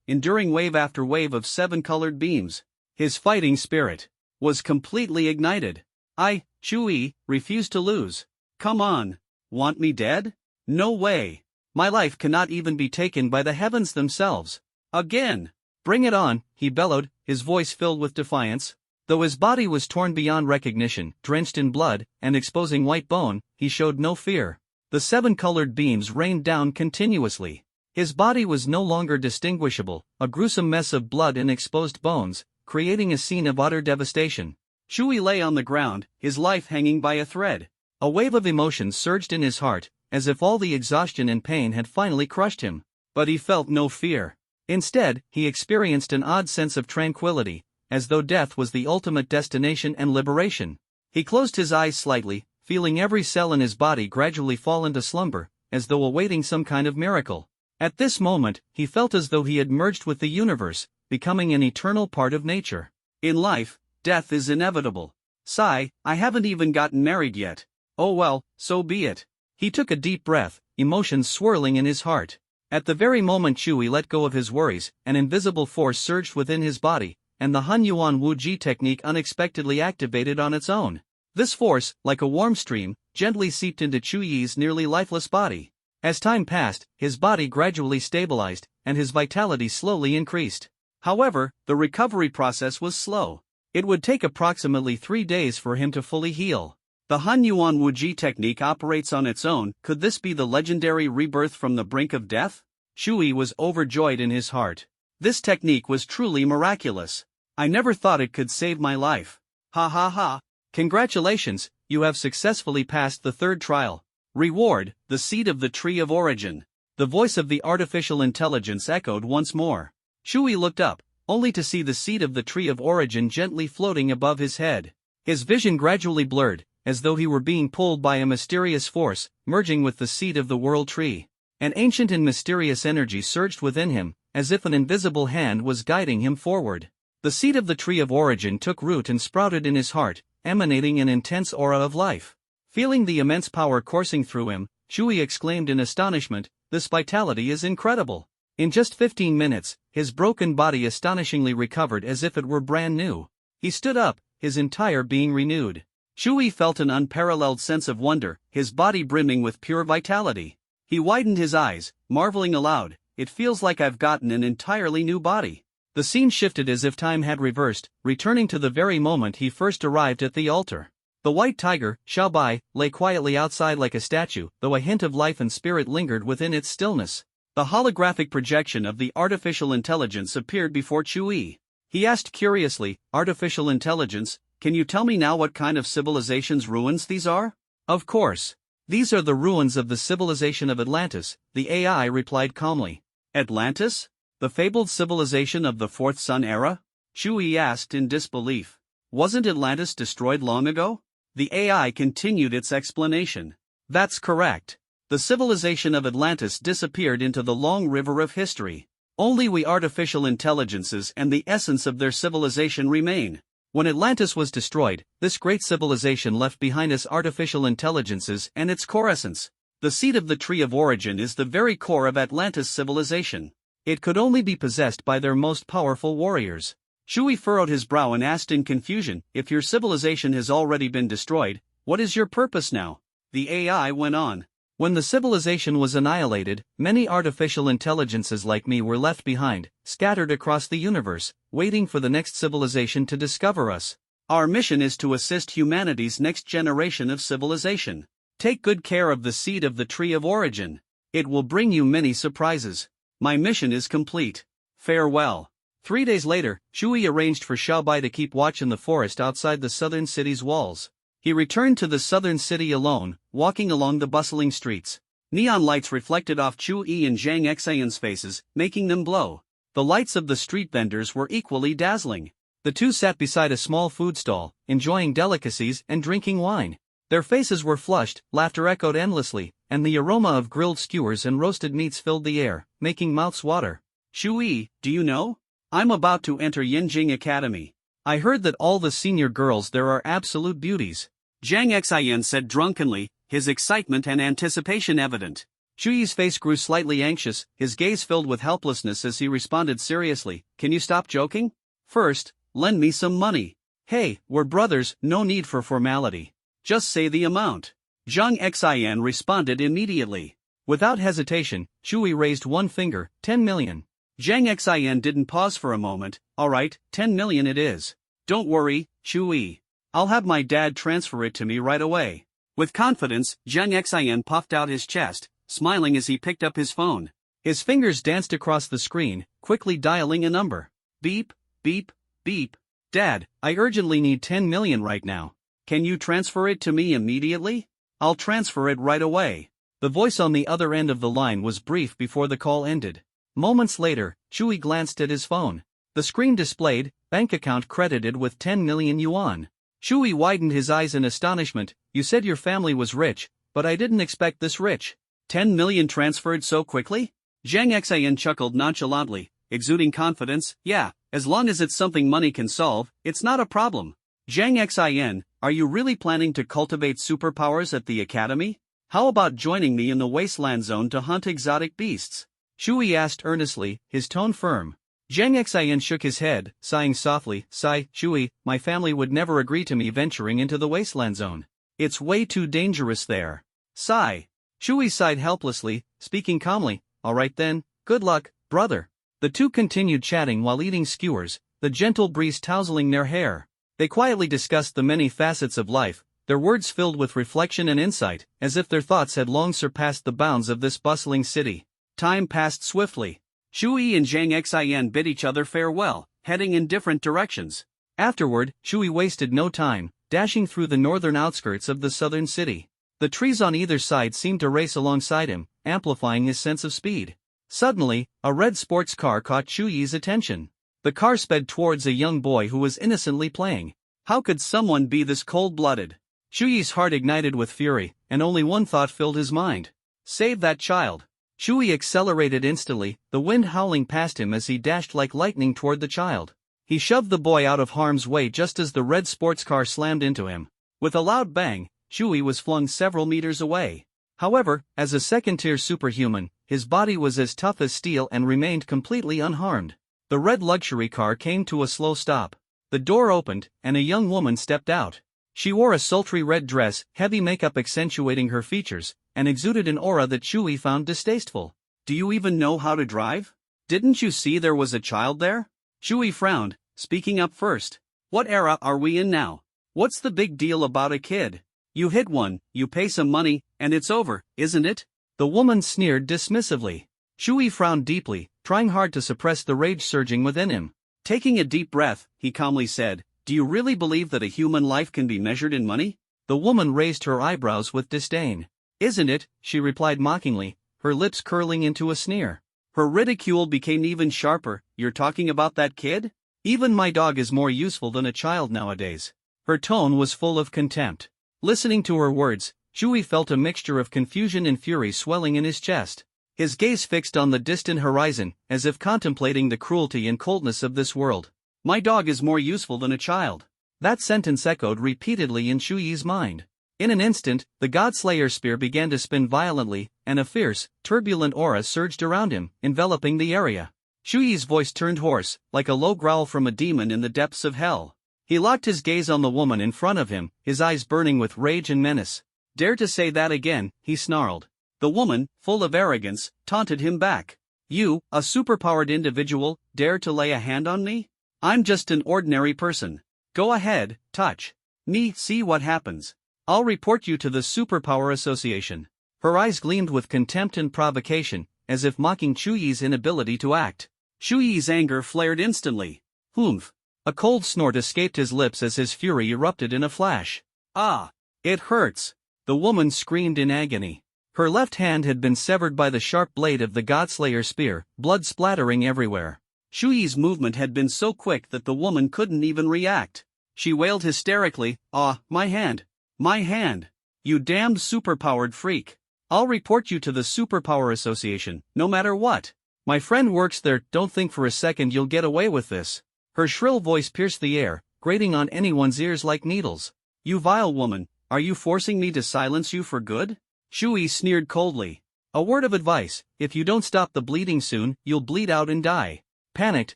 enduring wave after wave of 7-colored beams. His fighting spirit was completely ignited. "I, Chuyi, refuse to lose. Come on. Want me dead? No way. My life cannot even be taken by the heavens themselves. Again. Bring it on," he bellowed, his voice filled with defiance. Though his body was torn beyond recognition, drenched in blood, and exposing white bone, he showed no fear. The 7-colored beams rained down continuously. His body was no longer distinguishable, a gruesome mess of blood and exposed bones, creating a scene of utter devastation. Chuyi lay on the ground, his life hanging by a thread. A wave of emotion surged in his heart, as if all the exhaustion and pain had finally crushed him. But he felt no fear. Instead, he experienced an odd sense of tranquility, as though death was the ultimate destination and liberation. He closed his eyes slightly, feeling every cell in his body gradually fall into slumber, as though awaiting some kind of miracle. At this moment, he felt as though he had merged with the universe, becoming an eternal part of nature. In life, death is inevitable. Sigh, I haven't even gotten married yet. Oh well, so be it. He took a deep breath, emotions swirling in his heart. At the very moment Chuyi let go of his worries, an invisible force surged within his body, and the Hunyuan Wuji technique unexpectedly activated on its own. This force, like a warm stream, gently seeped into Chuyi's nearly lifeless body. As time passed, his body gradually stabilized, and his vitality slowly increased. However, the recovery process was slow. It would take approximately 3 days for him to fully heal. The Hunyuan Wuji technique operates on its own. Could this be the legendary rebirth from the brink of death? Chuyi was overjoyed in his heart. This technique was truly miraculous. I never thought it could save my life. Ha ha ha. Congratulations, you have successfully passed the third trial. Reward, the seed of the tree of origin. The voice of the artificial intelligence echoed once more. Chuyi looked up, only to see the seed of the tree of origin gently floating above his head. His vision gradually blurred, as though he were being pulled by a mysterious force, merging with the seed of the world tree. An ancient and mysterious energy surged within him, as if an invisible hand was guiding him forward. The seed of the tree of origin took root and sprouted in his heart, emanating an intense aura of life. Feeling the immense power coursing through him, Chuyi exclaimed in astonishment, "This vitality is incredible." In just 15 minutes, his broken body astonishingly recovered as if it were brand new. He stood up, his entire being renewed. Chuyi felt an unparalleled sense of wonder, his body brimming with pure vitality. He widened his eyes, marveling aloud, "It feels like I've gotten an entirely new body." The scene shifted as if time had reversed, returning to the very moment he first arrived at the altar. The white tiger, Xiaobai, lay quietly outside like a statue, though a hint of life and spirit lingered within its stillness. The holographic projection of the artificial intelligence appeared before Chuyi. He asked curiously, "Artificial intelligence, can you tell me now what kind of civilization's ruins these are?" "Of course. These are the ruins of the civilization of Atlantis," the AI replied calmly. "Atlantis? The fabled civilization of the Fourth Sun era?" Chuyi asked in disbelief. "Wasn't Atlantis destroyed long ago?" The AI continued its explanation. "That's correct. The civilization of Atlantis disappeared into the long river of history. Only we artificial intelligences and the essence of their civilization remain. When Atlantis was destroyed, this great civilization left behind us artificial intelligences and its core essence. The seed of the tree of origin is the very core of Atlantis civilization. It could only be possessed by their most powerful warriors. Shui furrowed his brow and asked in confusion, if your civilization has already been destroyed, what is your purpose now? The AI went on. When the civilization was annihilated, many artificial intelligences like me were left behind, scattered across the universe, waiting for the next civilization to discover us. Our mission is to assist humanity's next generation of civilization. Take good care of the seed of the tree of origin. It will bring you many surprises. My mission is complete. Farewell. 3 days later, Shui arranged for Xiaobai to keep watch in the forest outside the southern city's walls. He returned to the southern city alone, walking along the bustling streets. Neon lights reflected off Chu-yi and Zhang Xian's faces, making them glow. The lights of the street vendors were equally dazzling. The two sat beside a small food stall, enjoying delicacies and drinking wine. Their faces were flushed, laughter echoed endlessly, and the aroma of grilled skewers and roasted meats filled the air, making mouths water. Shui, do you know? I'm about to enter Yinjing Academy. I heard that all the senior girls there are absolute beauties. Zhang Xian said drunkenly, his excitement and anticipation evident. Shuyi's face grew slightly anxious, his gaze filled with helplessness as he responded seriously, can you stop joking? First, lend me some money. Hey, we're brothers, no need for formality. Just say the amount. Zhang Xian responded immediately. Without hesitation, Shui raised one finger, 10 million. Zhang Xian didn't pause for a moment, alright, 10 million it is. Don't worry, Shui. I'll have my dad transfer it to me right away. With confidence, Zhang Xian puffed out his chest, smiling as he picked up his phone. His fingers danced across the screen, quickly dialing a number. Beep, beep, beep. Dad, I urgently need 10 million right now. Can you transfer it to me immediately? I'll transfer it right away. The voice on the other end of the line was brief before the call ended. Moments later, Shui glanced at his phone. The screen displayed, bank account credited with 10 million yuan. Shui widened his eyes in astonishment, you said your family was rich, but I didn't expect this rich. 10 million transferred so quickly? Zhang Xian chuckled nonchalantly, exuding confidence, yeah, as long as it's something money can solve, it's not a problem. Zhang Xian, are you really planning to cultivate superpowers at the academy? How about joining me in the wasteland zone to hunt exotic beasts? Shui asked earnestly, his tone firm. Zhang Xian shook his head, sighing softly, sigh, Shui, my family would never agree to me venturing into the wasteland zone. It's way too dangerous there. Sigh. Shui sighed helplessly, speaking calmly, alright then, good luck, brother. The two continued chatting while eating skewers, the gentle breeze tousling their hair. They quietly discussed the many facets of life, their words filled with reflection and insight, as if their thoughts had long surpassed the bounds of this bustling city. Time passed swiftly. Shui and Zhang Xian bid each other farewell, heading in different directions. Afterward, Shui wasted no time, dashing through the northern outskirts of the southern city. The trees on either side seemed to race alongside him, amplifying his sense of speed. Suddenly, a red sports car caught Shuyi's attention. The car sped towards a young boy who was innocently playing. How could someone be this cold-blooded? Shuyi's heart ignited with fury, and only one thought filled his mind. Save that child. Shui accelerated instantly, the wind howling past him as he dashed like lightning toward the child. He shoved the boy out of harm's way just as the red sports car slammed into him. With a loud bang, Shui was flung several meters away. However, as a second-tier superhuman, his body was as tough as steel and remained completely unharmed. The red luxury car came to a slow stop. The door opened, and a young woman stepped out. She wore a sultry red dress, heavy makeup accentuating her features, and exuded an aura that Shui found distasteful. Do you even know how to drive? Didn't you see there was a child there? Shui frowned, speaking up first. What era are we in now? What's the big deal about a kid? You hit one, you pay some money, and it's over, isn't it? The woman sneered dismissively. Shui frowned deeply, trying hard to suppress the rage surging within him. Taking a deep breath, he calmly said, do you really believe that a human life can be measured in money? The woman raised her eyebrows with disdain. Isn't it? She replied mockingly, her lips curling into a sneer. Her ridicule became even sharper. You're talking about that kid? Even my dog is more useful than a child nowadays. Her tone was full of contempt. Listening to her words, Shui felt a mixture of confusion and fury swelling in his chest. His gaze fixed on the distant horizon, as if contemplating the cruelty and coldness of this world. My dog is more useful than a child. That sentence echoed repeatedly in Shuyi's mind. In an instant, the Godslayer spear began to spin violently, and a fierce, turbulent aura surged around him, enveloping the area. Shu Yi's voice turned hoarse, like a low growl from a demon in the depths of hell. He locked his gaze on the woman in front of him, his eyes burning with rage and menace. "Dare to say that again," he snarled. The woman, full of arrogance, taunted him back. "You, a superpowered individual, dare to lay a hand on me? I'm just an ordinary person. Go ahead, touch me, see what happens. I'll report you to the Superpower Association." Her eyes gleamed with contempt and provocation, as if mocking Shu Yi's inability to act. Shu Yi's anger flared instantly. "Humph." A cold snort escaped his lips as his fury erupted in a flash. "Ah! It hurts!" The woman screamed in agony. Her left hand had been severed by the sharp blade of the Godslayer spear, blood splattering everywhere. Shu Yi's movement had been so quick that the woman couldn't even react. She wailed hysterically, "Ah, my hand! My hand! You damned superpowered freak! I'll report you to the Superpower Association, no matter what. My friend works there, don't think for a second you'll get away with this." Her shrill voice pierced the air, grating on anyone's ears like needles. "You vile woman, are you forcing me to silence you for good?" Shu Yi sneered coldly. "A word of advice, if you don't stop the bleeding soon, you'll bleed out and die." Panicked,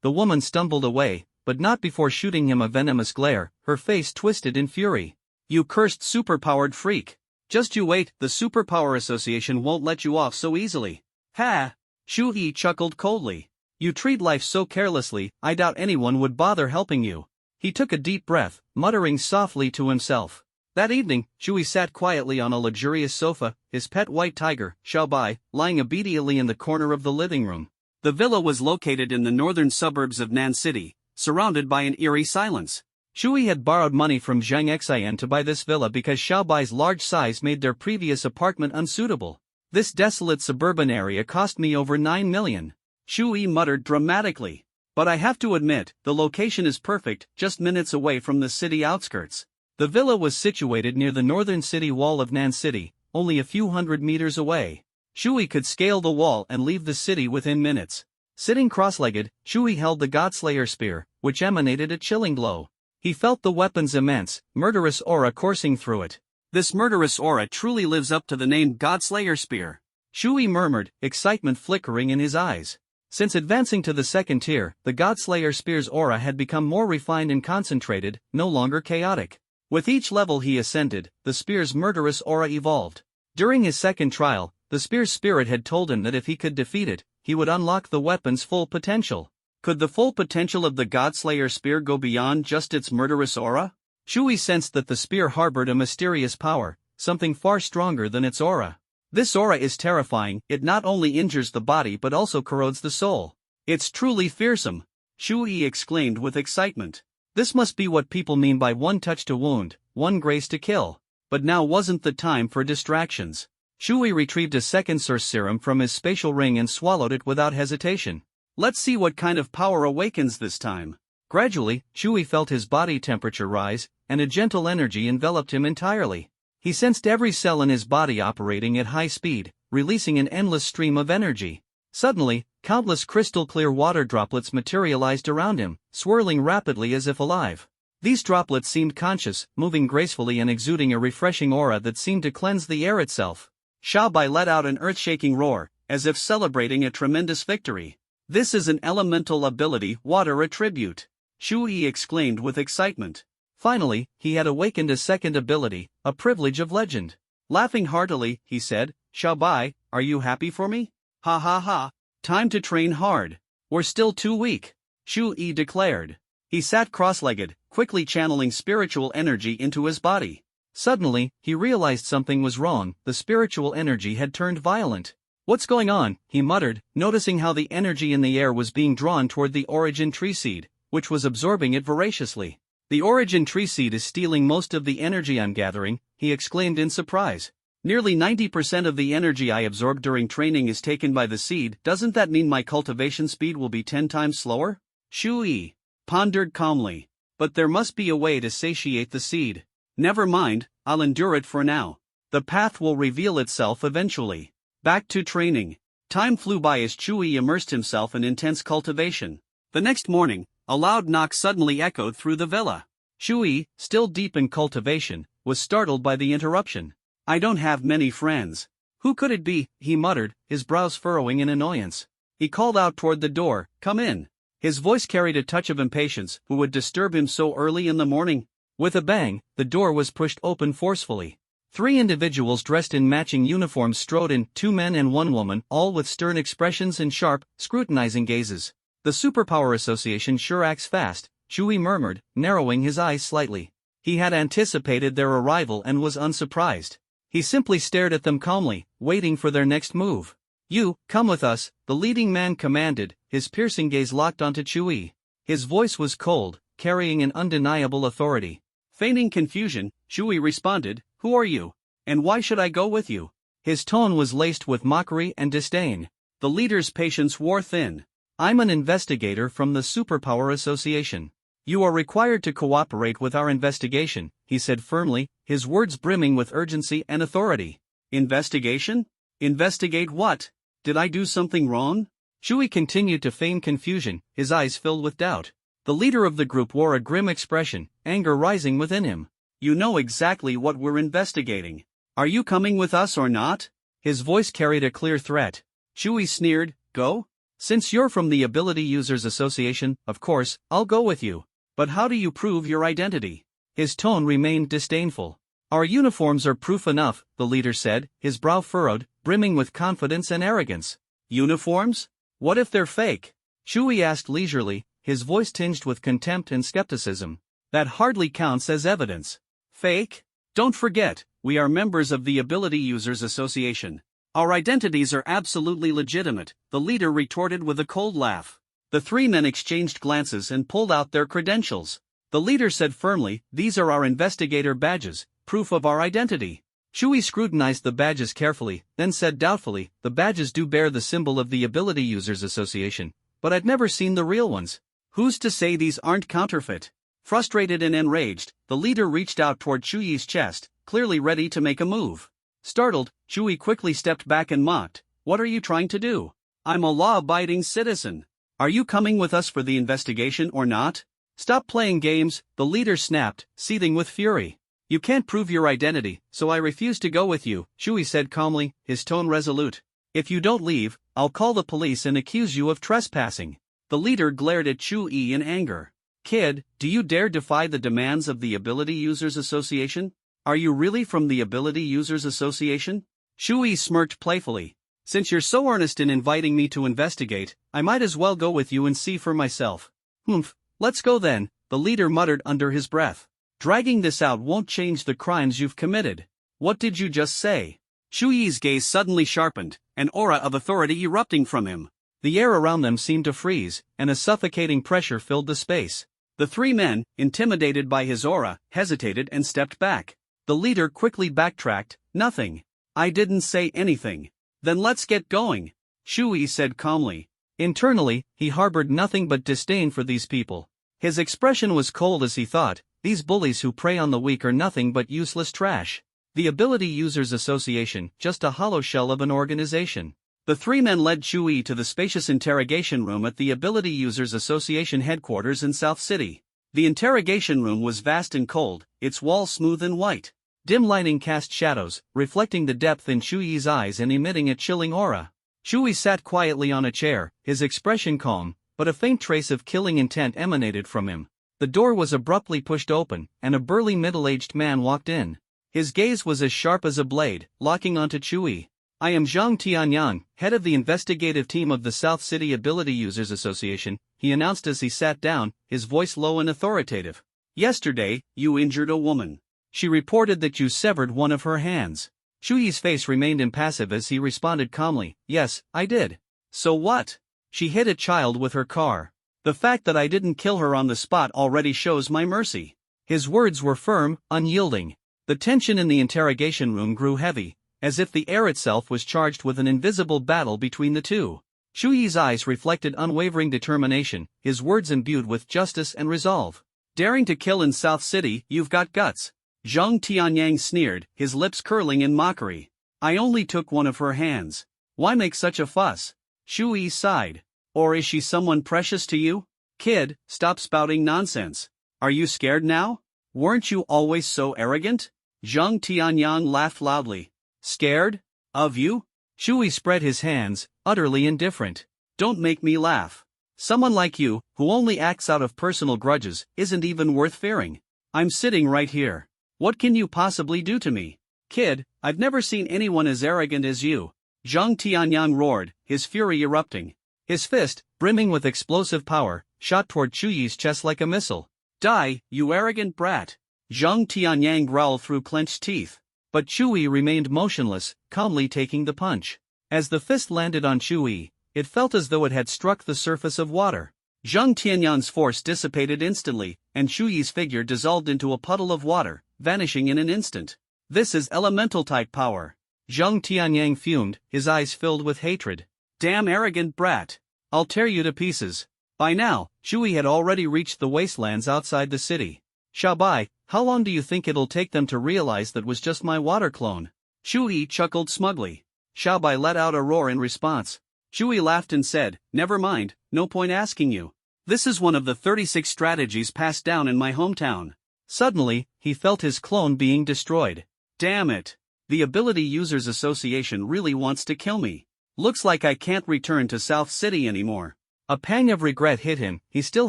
the woman stumbled away, but not before shooting him a venomous glare, her face twisted in fury. "You cursed superpowered freak. Just you wait, the Superpower Association won't let you off so easily." "Ha!" Shu Yi chuckled coldly. "You treat life so carelessly, I doubt anyone would bother helping you." He took a deep breath, muttering softly to himself. That evening, Shu Yi sat quietly on a luxurious sofa, his pet white tiger, Xiaobai, lying obediently in the corner of the living room. The villa was located in the northern suburbs of Nan City, surrounded by an eerie silence. Shu Yi had borrowed money from Zhang Xian to buy this villa because Xiaobai's large size made their previous apartment unsuitable. "This desolate suburban area cost me over 9 million. Shu Yi muttered dramatically. "But I have to admit, the location is perfect, just minutes away from the city outskirts." The villa was situated near the northern city wall of Nan City, only a few hundred meters away. Shu Yi could scale the wall and leave the city within minutes. Sitting cross-legged, Shu Yi held the Godslayer spear, which emanated a chilling glow. He felt the weapon's immense, murderous aura coursing through it. "This murderous aura truly lives up to the name Godslayer spear," Shu Yi murmured, excitement flickering in his eyes. Since advancing to the second tier, the Godslayer spear's aura had become more refined and concentrated, no longer chaotic. With each level he ascended, the spear's murderous aura evolved. During his second trial, the spear's spirit had told him that if he could defeat it, he would unlock the weapon's full potential. Could the full potential of the Godslayer spear go beyond just its murderous aura? Shu Yi sensed that the spear harbored a mysterious power, something far stronger than its aura. This aura is terrifying, it not only injures the body but also corrodes the soul. "It's truly fearsome," Shu Yi exclaimed with excitement. This must be what people mean by one touch to wound, one grace to kill. But now wasn't the time for distractions. Shu Yi retrieved a second source serum from his spatial ring and swallowed it without hesitation. Let's see what kind of power awakens this time. Gradually, Shu Yi felt his body temperature rise, and a gentle energy enveloped him entirely. He sensed every cell in his body operating at high speed, releasing an endless stream of energy. Suddenly, countless crystal-clear water droplets materialized around him, swirling rapidly as if alive. These droplets seemed conscious, moving gracefully and exuding a refreshing aura that seemed to cleanse the air itself. Xiaobai let out an earth-shaking roar, as if celebrating a tremendous victory. "This is an elemental ability, water attribute," Shu Yi exclaimed with excitement. Finally, he had awakened a second ability, a privilege of legend. Laughing heartily, he said, "Xiaobai, are you happy for me?" "Ha ha ha. Time to train hard. We're still too weak," Shu Yi declared. He sat cross-legged, quickly channeling spiritual energy into his body. Suddenly, he realized something was wrong, the spiritual energy had turned violent. "What's going on?" he muttered, noticing how the energy in the air was being drawn toward the origin tree seed, which was absorbing it voraciously. "The origin tree seed is stealing most of the energy I'm gathering," he exclaimed in surprise. "Nearly 90% of the energy I absorb during training is taken by the seed. Doesn't that mean my cultivation speed will be 10 times slower?" Shu Yi pondered calmly. "But there must be a way to satiate the seed. Never mind, I'll endure it for now. The path will reveal itself eventually." Back to training. Time flew by as Shu Yi immersed himself in intense cultivation. The next morning, a loud knock suddenly echoed through the villa. Shu Yi, still deep in cultivation, was startled by the interruption. "I don't have many friends. Who could it be?" he muttered, his brows furrowing in annoyance. He called out toward the door, "Come in." His voice carried a touch of impatience. Who would disturb him so early in the morning? With a bang, the door was pushed open forcefully. 3 individuals dressed in matching uniforms strode in, 2 men and 1 woman, all with stern expressions and sharp, scrutinizing gazes. "The Superpower Association sure acts fast," Chewie murmured, narrowing his eyes slightly. He had anticipated their arrival and was unsurprised. He simply stared at them calmly, waiting for their next move. "You, come with us," the leading man commanded, his piercing gaze locked onto Chewie. His voice was cold, carrying an undeniable authority. Feigning confusion, Chewie responded, "Who are you? And why should I go with you?" His tone was laced with mockery and disdain. The leader's patience wore thin. "I'm an investigator from the Superpower Association. You are required to cooperate with our investigation," he said firmly, his words brimming with urgency and authority. "Investigation? Investigate what? Did I do something wrong?" Chewie continued to feign confusion, his eyes filled with doubt. The leader of the group wore a grim expression, anger rising within him. "You know exactly what we're investigating. Are you coming with us or not?" His voice carried a clear threat. Chewie sneered, "Go? Since you're from the Ability Users Association, of course, I'll go with you. But how do you prove your identity?" His tone remained disdainful. "Our uniforms are proof enough," the leader said, his brow furrowed, brimming with confidence and arrogance. "Uniforms? What if they're fake?" Chewie asked leisurely, his voice tinged with contempt and skepticism. "That hardly counts as evidence." "Fake? Don't forget, we are members of the Ability Users Association. Our identities are absolutely legitimate," the leader retorted with a cold laugh. The 3 men exchanged glances and pulled out their credentials. The leader said firmly, "These are our investigator badges, proof of our identity." Chewie scrutinized the badges carefully, then said doubtfully, "The badges do bear the symbol of the Ability Users Association, but I'd never seen the real ones. Who's to say these aren't counterfeit?" Frustrated and enraged, the leader reached out toward Chewie's chest, clearly ready to make a move. Startled, Chewie quickly stepped back and mocked, "What are you trying to do? I'm a law-abiding citizen. Are you coming with us for the investigation or not?" "Stop playing games," the leader snapped, seething with fury. "You can't prove your identity, so I refuse to go with you," Chewie said calmly, his tone resolute. "If you don't leave, I'll call the police and accuse you of trespassing." The leader glared at Chewie in anger. "Kid, do you dare defy the demands of the Ability Users Association? Are you really from the Ability Users Association?" Chewie smirked playfully. "Since you're so earnest in inviting me to investigate, I might as well go with you and see for myself." "Humph, let's go then," the leader muttered under his breath. "Dragging this out won't change the crimes you've committed." "What did you just say?" Chewie's gaze suddenly sharpened, an aura of authority erupting from him. The air around them seemed to freeze, and a suffocating pressure filled the space. The 3 men, intimidated by his aura, hesitated and stepped back. The leader quickly backtracked, "Nothing. I didn't say anything." "Then let's get going," Chewie said calmly. Internally, he harbored nothing but disdain for these people. His expression was cold as he thought, "These bullies who prey on the weak are nothing but useless trash. The Ability Users Association, just a hollow shell of an organization." The 3 men led Chewie to the spacious interrogation room at the Ability Users Association headquarters in South City. The interrogation room was vast and cold, its walls smooth and white. Dim lighting cast shadows, reflecting the depth in Chewie's eyes and emitting a chilling aura. Chewie sat quietly on a chair, his expression calm, but a faint trace of killing intent emanated from him. The door was abruptly pushed open, and a burly middle-aged man walked in. His gaze was as sharp as a blade, locking onto Chewie. "I am Zhang Tianyang, head of the investigative team of the South City Ability Users Association," he announced as he sat down, his voice low and authoritative. "Yesterday, you injured a woman. She reported that you severed one of her hands." Chewy's face remained impassive as he responded calmly, "Yes, I did." "So what? She hit a child with her car. The fact that I didn't kill her on the spot already shows my mercy." His words were firm, unyielding. The tension in the interrogation room grew heavy, as if the air itself was charged with an invisible battle between the two. Chewy's eyes reflected unwavering determination, his words imbued with justice and resolve. "Daring to kill in South City, you've got guts." Zhang Tianyang sneered, his lips curling in mockery. "I only took one of her hands. Why make such a fuss?" Chewy sighed. "Or is she someone precious to you? Kid, stop spouting nonsense. Are you scared now? Weren't you always so arrogant?" Zhang Tianyang laughed loudly. "Scared? Of you?" Chewy spread his hands, utterly indifferent. Don't make me laugh. Someone like you, who only acts out of personal grudges, isn't even worth fearing. I'm sitting right here. What can you possibly do to me? Kid, I've never seen anyone as arrogant as you. Zhang Tianyang roared, his fury erupting. His fist, brimming with explosive power, shot toward Chu Yi's chest like a missile. Die, you arrogant brat! Zhang Tianyang growled through clenched teeth. But Chu Yi remained motionless, calmly taking the punch. As the fist landed on Chu Yi, it felt as though it had struck the surface of water. Zhang Tianyang's force dissipated instantly, and Chu Yi's figure dissolved into a puddle of water, vanishing in an instant. This is elemental-type power. Zhang Tianyang fumed, his eyes filled with hatred. Damn arrogant brat! I'll tear you to pieces. By now, Chu Yi had already reached the wastelands outside the city. Xiaobai, how long do you think it'll take them to realize that was just my water clone? Chu Yi chuckled smugly. Xiaobai let out a roar in response. Chu Yi laughed and said, never mind, no point asking you. This is one of the 36 strategies passed down in my hometown. Suddenly, he felt his clone being destroyed. Damn it! The Ability Users Association really wants to kill me. Looks like I can't return to South City anymore. A pang of regret hit him. He still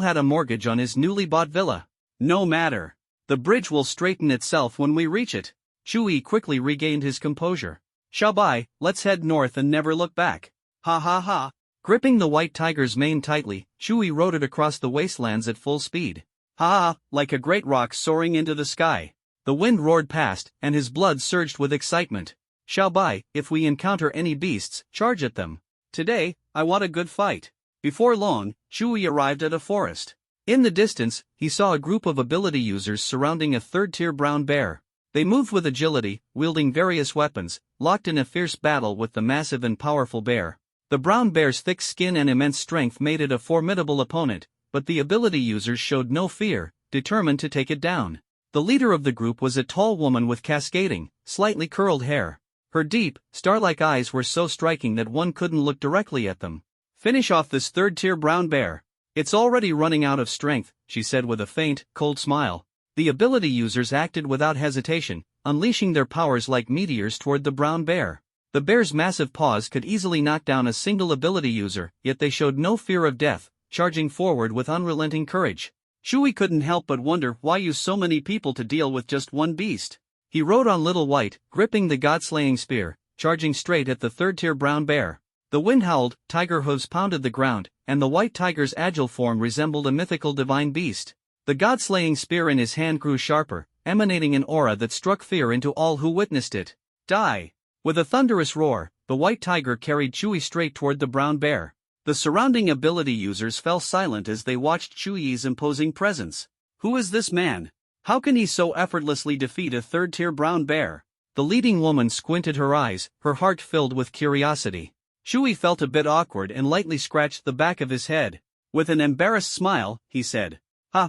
had a mortgage on his newly bought villa. No matter. The bridge will straighten itself when we reach it. Chu Yi quickly regained his composure. Xiaobai, let's head north and never look back. Ha ha ha. Gripping the white tiger's mane tightly, Chu Yi rode it across the wastelands at full speed. Ha ha, like a great rock soaring into the sky. The wind roared past, and his blood surged with excitement. Xiaobai, if we encounter any beasts, charge at them. Today, I want a good fight. Before long, Chu Yi arrived at a forest. In the distance, he saw a group of ability users surrounding a third-tier brown bear. They moved with agility, wielding various weapons, locked in a fierce battle with the massive and powerful bear. The brown bear's thick skin and immense strength made it a formidable opponent, but the ability users showed no fear, determined to take it down. The leader of the group was a tall woman with cascading, slightly curled hair. Her deep, star-like eyes were so striking that one couldn't look directly at them. Finish off this third-tier brown bear. It's already running out of strength, she said with a faint, cold smile. The ability users acted without hesitation, unleashing their powers like meteors toward the brown bear. The bear's massive paws could easily knock down a single ability user, yet they showed no fear of death, charging forward with unrelenting courage. Chu Yi couldn't help but wonder why use so many people to deal with just one beast. He rode on Little White, gripping the god-slaying spear, charging straight at the third-tier brown bear. The wind howled, tiger hooves pounded the ground, and the white tiger's agile form resembled a mythical divine beast. The god-slaying spear in his hand grew sharper, emanating an aura that struck fear into all who witnessed it. Die! With a thunderous roar, the white tiger carried Chu Yi straight toward the brown bear. The surrounding ability users fell silent as they watched Chu Yi's imposing presence. Who is this man? How can he so effortlessly defeat a third-tier brown bear? The leading woman squinted her eyes, her heart filled with curiosity. Chu Yi felt a bit awkward and lightly scratched the back of his head. With an embarrassed smile, he said,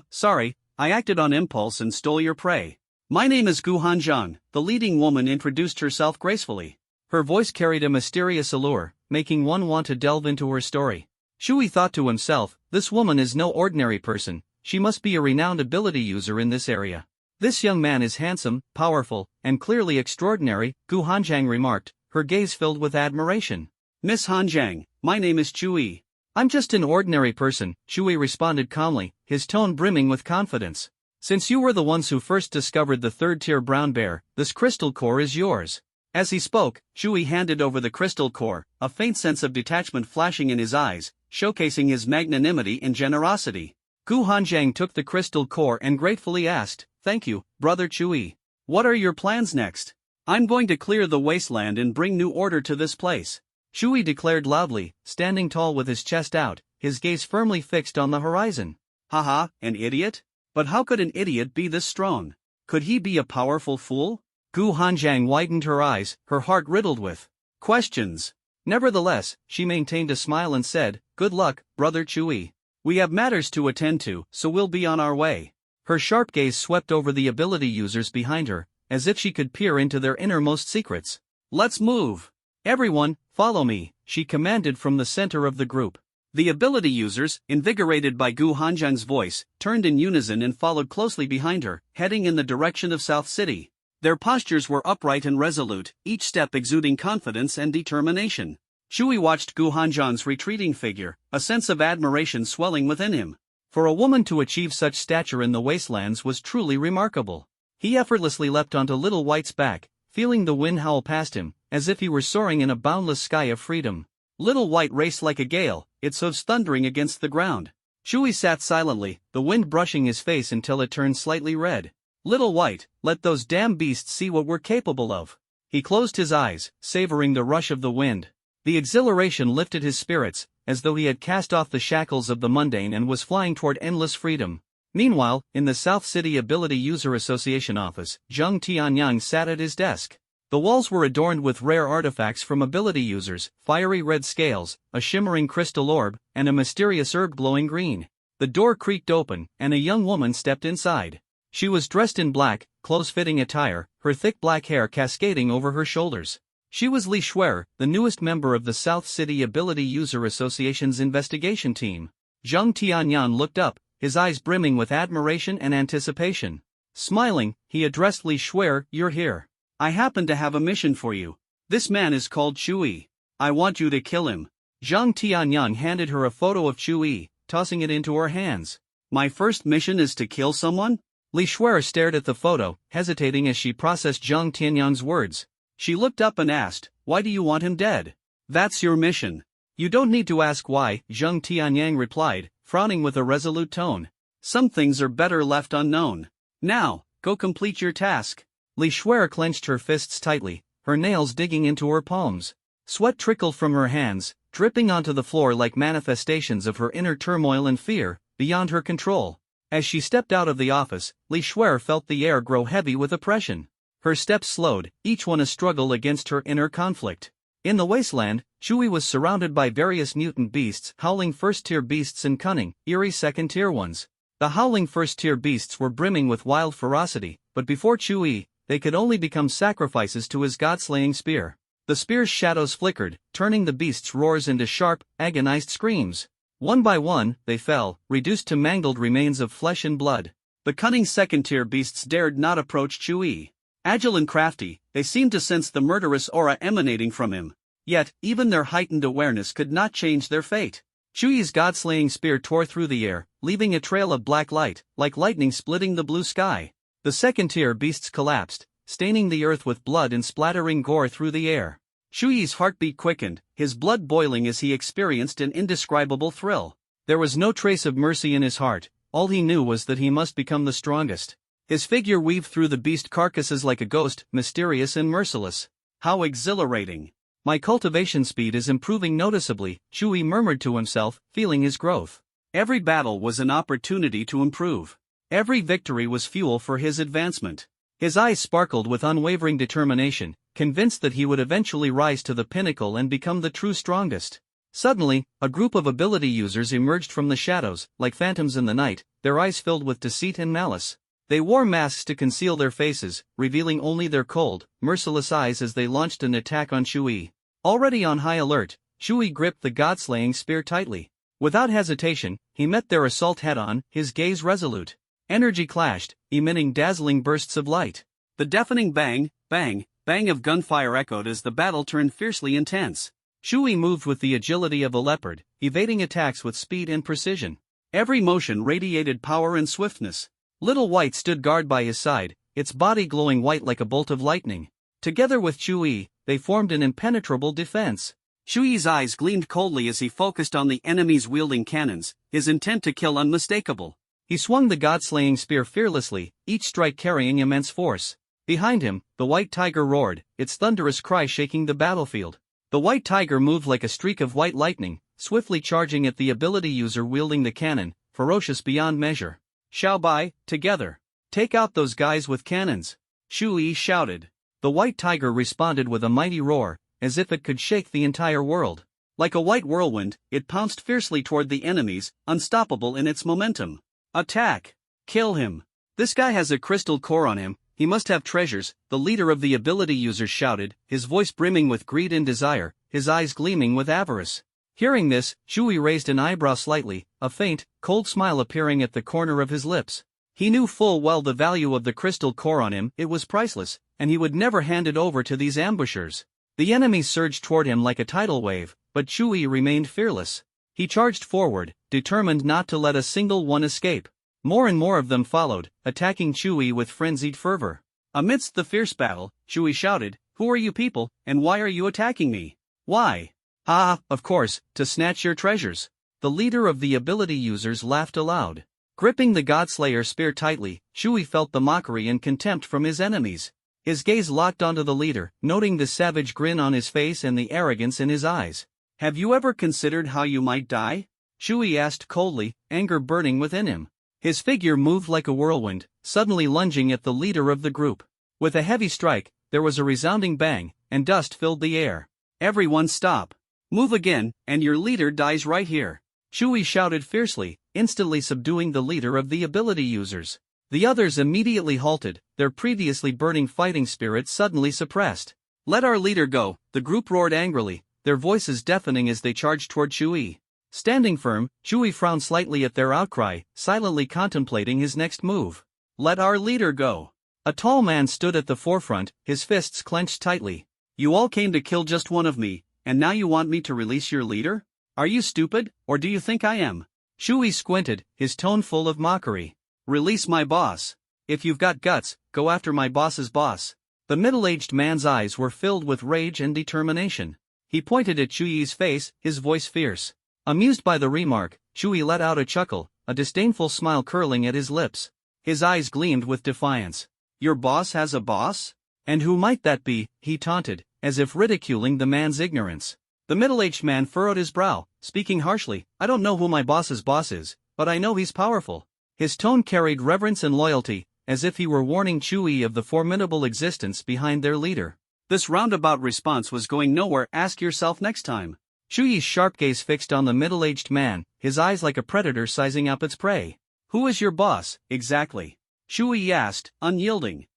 sorry, I acted on impulse and stole your prey. My name is Gu Hanzhang, the leading woman introduced herself gracefully. Her voice carried a mysterious allure, making one want to delve into her story. Chu Yi thought to himself, this woman is no ordinary person, she must be a renowned ability user in this area. This young man is handsome, powerful, and clearly extraordinary, Gu Hanzhang remarked, her gaze filled with admiration. Miss Hanzhang, my name is Chu Yi. I'm just an ordinary person, Chu Yi responded calmly, his tone brimming with confidence. Since you were the ones who first discovered the third-tier brown bear, this crystal core is yours. As he spoke, Chu Yi handed over the crystal core, a faint sense of detachment flashing in his eyes, showcasing his magnanimity and generosity. Gu Hanzhang took the crystal core and gratefully asked, thank you, brother Chu Yi. What are your plans next? I'm going to clear the wasteland and bring new order to this place. Chu Yi declared loudly, standing tall with his chest out, his gaze firmly fixed on the horizon. Haha, an idiot? But how could an idiot be this strong? Could he be a powerful fool? Gu Hanzhang widened her eyes, her heart riddled with questions. Nevertheless, she maintained a smile and said, good luck, brother Chu Yi. We have matters to attend to, so we'll be on our way. Her sharp gaze swept over the ability users behind her, as if she could peer into their innermost secrets. Let's move. Everyone, follow me, she commanded from the center of the group. The ability users, invigorated by Gu Hanzhang's voice, turned in unison and followed closely behind her, heading in the direction of South City. Their postures were upright and resolute, each step exuding confidence and determination. Shui watched Gu Hanzhang's retreating figure, a sense of admiration swelling within him. For a woman to achieve such stature in the wastelands was truly remarkable. He effortlessly leapt onto Little White's back, feeling the wind howl past him, as if he were soaring in a boundless sky of freedom. Little White raced like a gale, its hooves thundering against the ground. Shui sat silently, the wind brushing his face until it turned slightly red. Little White, let those damn beasts see what we're capable of. He closed his eyes, savoring the rush of the wind. The exhilaration lifted his spirits, as though he had cast off the shackles of the mundane and was flying toward endless freedom. Meanwhile, in the South City Ability User Association office, Zheng Tianyang sat at his desk. The walls were adorned with rare artifacts from ability users, fiery red scales, a shimmering crystal orb, and a mysterious herb glowing green. The door creaked open, and a young woman stepped inside. She was dressed in black, close-fitting attire, her thick black hair cascading over her shoulders. She was Li Shuer, the newest member of the South City Ability User Association's investigation team. Zheng Tianyang looked up, his eyes brimming with admiration and anticipation. Smiling, he addressed Li Shuer, "You're here. I happen to have a mission for you. This man is called Chui. I want you to kill him." Zheng Tianyang handed her a photo of Chui, tossing it into her hands. "My first mission is to kill someone?" Li Shuer stared at the photo, hesitating as she processed Zheng Tianyang's words. She looked up and asked, "Why do you want him dead?" "That's your mission." "You don't need to ask why," Zheng Tianyang replied, frowning with a resolute tone. "Some things are better left unknown. Now, go complete your task." Li Shuer clenched her fists tightly, her nails digging into her palms. Sweat trickled from her hands, dripping onto the floor like manifestations of her inner turmoil and fear, beyond her control. As she stepped out of the office, Li Shuer felt the air grow heavy with oppression. Her steps slowed, each one a struggle against her inner conflict. In the wasteland, Chui was surrounded by various mutant beasts, howling first-tier beasts and cunning, eerie second-tier ones. The howling first-tier beasts were brimming with wild ferocity, but before Chui, they could only become sacrifices to his god-slaying spear. The spear's shadows flickered, turning the beasts' roars into sharp, agonized screams. One by one, they fell, reduced to mangled remains of flesh and blood. The cunning second-tier beasts dared not approach Chui. Agile and crafty, they seemed to sense the murderous aura emanating from him. Yet, even their heightened awareness could not change their fate. Chui's god-slaying spear tore through the air, leaving a trail of black light, like lightning splitting the blue sky. The second-tier beasts collapsed, staining the earth with blood and splattering gore through the air. Chui's heartbeat quickened, his blood boiling as he experienced an indescribable thrill. There was no trace of mercy in his heart, all he knew was that he must become the strongest. His figure weaved through the beast carcasses like a ghost, mysterious and merciless. "How exhilarating. My cultivation speed is improving noticeably," Chui murmured to himself, feeling his growth. Every battle was an opportunity to improve. Every victory was fuel for his advancement. His eyes sparkled with unwavering determination, convinced that he would eventually rise to the pinnacle and become the true strongest. Suddenly, a group of ability users emerged from the shadows, like phantoms in the night, their eyes filled with deceit and malice. They wore masks to conceal their faces, revealing only their cold, merciless eyes as they launched an attack on Chui. Already on high alert, Chui gripped the god-slaying spear tightly. Without hesitation, he met their assault head-on, his gaze resolute. Energy clashed, emitting dazzling bursts of light. The deafening bang, bang, bang of gunfire echoed as the battle turned fiercely intense. Chui moved with the agility of a leopard, evading attacks with speed and precision. Every motion radiated power and swiftness. Little White stood guard by his side, its body glowing white like a bolt of lightning. Together with Chui, they formed an impenetrable defense. Chui's eyes gleamed coldly as he focused on the enemies wielding cannons, his intent to kill unmistakable. He swung the god-slaying spear fearlessly, each strike carrying immense force. Behind him, the white tiger roared, its thunderous cry shaking the battlefield. The white tiger moved like a streak of white lightning, swiftly charging at the ability user wielding the cannon, ferocious beyond measure. "Xiaobai, together. Take out those guys with cannons," Chui shouted. The white tiger responded with a mighty roar, as if it could shake the entire world. Like a white whirlwind, it pounced fiercely toward the enemies, unstoppable in its momentum. "Attack! Kill him! This guy has a crystal core on him, he must have treasures," the leader of the ability users shouted, his voice brimming with greed and desire, his eyes gleaming with avarice. Hearing this, Chui raised an eyebrow slightly, a faint, cold smile appearing at the corner of his lips. He knew full well the value of the crystal core on him, it was priceless, and he would never hand it over to these ambushers. The enemy surged toward him like a tidal wave, but Chewie remained fearless. He charged forward, determined not to let a single one escape. More and more of them followed, attacking Chewie with frenzied fervor. Amidst the fierce battle, Chewie shouted, "Who are you people, and why are you attacking me? Why?" "Ah, of course, to snatch your treasures." The leader of the ability users laughed aloud. Gripping the Godslayer spear tightly, Chewie felt the mockery and contempt from his enemies. His gaze locked onto the leader, noting the savage grin on his face and the arrogance in his eyes. "Have you ever considered how you might die?" Chewie asked coldly, anger burning within him. His figure moved like a whirlwind, suddenly lunging at the leader of the group. With a heavy strike, there was a resounding bang, and dust filled the air. "Everyone stop! Move again, and your leader dies right here!" Chewie shouted fiercely, instantly subduing the leader of the ability users. The others immediately halted, their previously burning fighting spirit suddenly suppressed. "Let our leader go," the group roared angrily, their voices deafening as they charged toward Chewie. Standing firm, Chewie frowned slightly at their outcry, silently contemplating his next move. "Let our leader go." A tall man stood at the forefront, his fists clenched tightly. "You all came to kill just one of me, and now you want me to release your leader? Are you stupid, or do you think I am?" Chewie squinted, his tone full of mockery. "Release my boss. If you've got guts, go after my boss's boss." The middle-aged man's eyes were filled with rage and determination. He pointed at Chewie's face, his voice fierce. Amused by the remark, Chewie let out a chuckle, a disdainful smile curling at his lips. His eyes gleamed with defiance. "Your boss has a boss? And who might that be?" he taunted, as if ridiculing the man's ignorance. The middle-aged man furrowed his brow, speaking harshly. "I don't know who my boss's boss is, but I know he's powerful." His tone carried reverence and loyalty, as if he were warning Chewie of the formidable existence behind their leader. This roundabout response was going nowhere. "Ask yourself next time." Chewie's sharp gaze fixed on the middle-aged man, his eyes like a predator sizing up its prey. "Who is your boss, exactly?" Chewie asked, unyielding.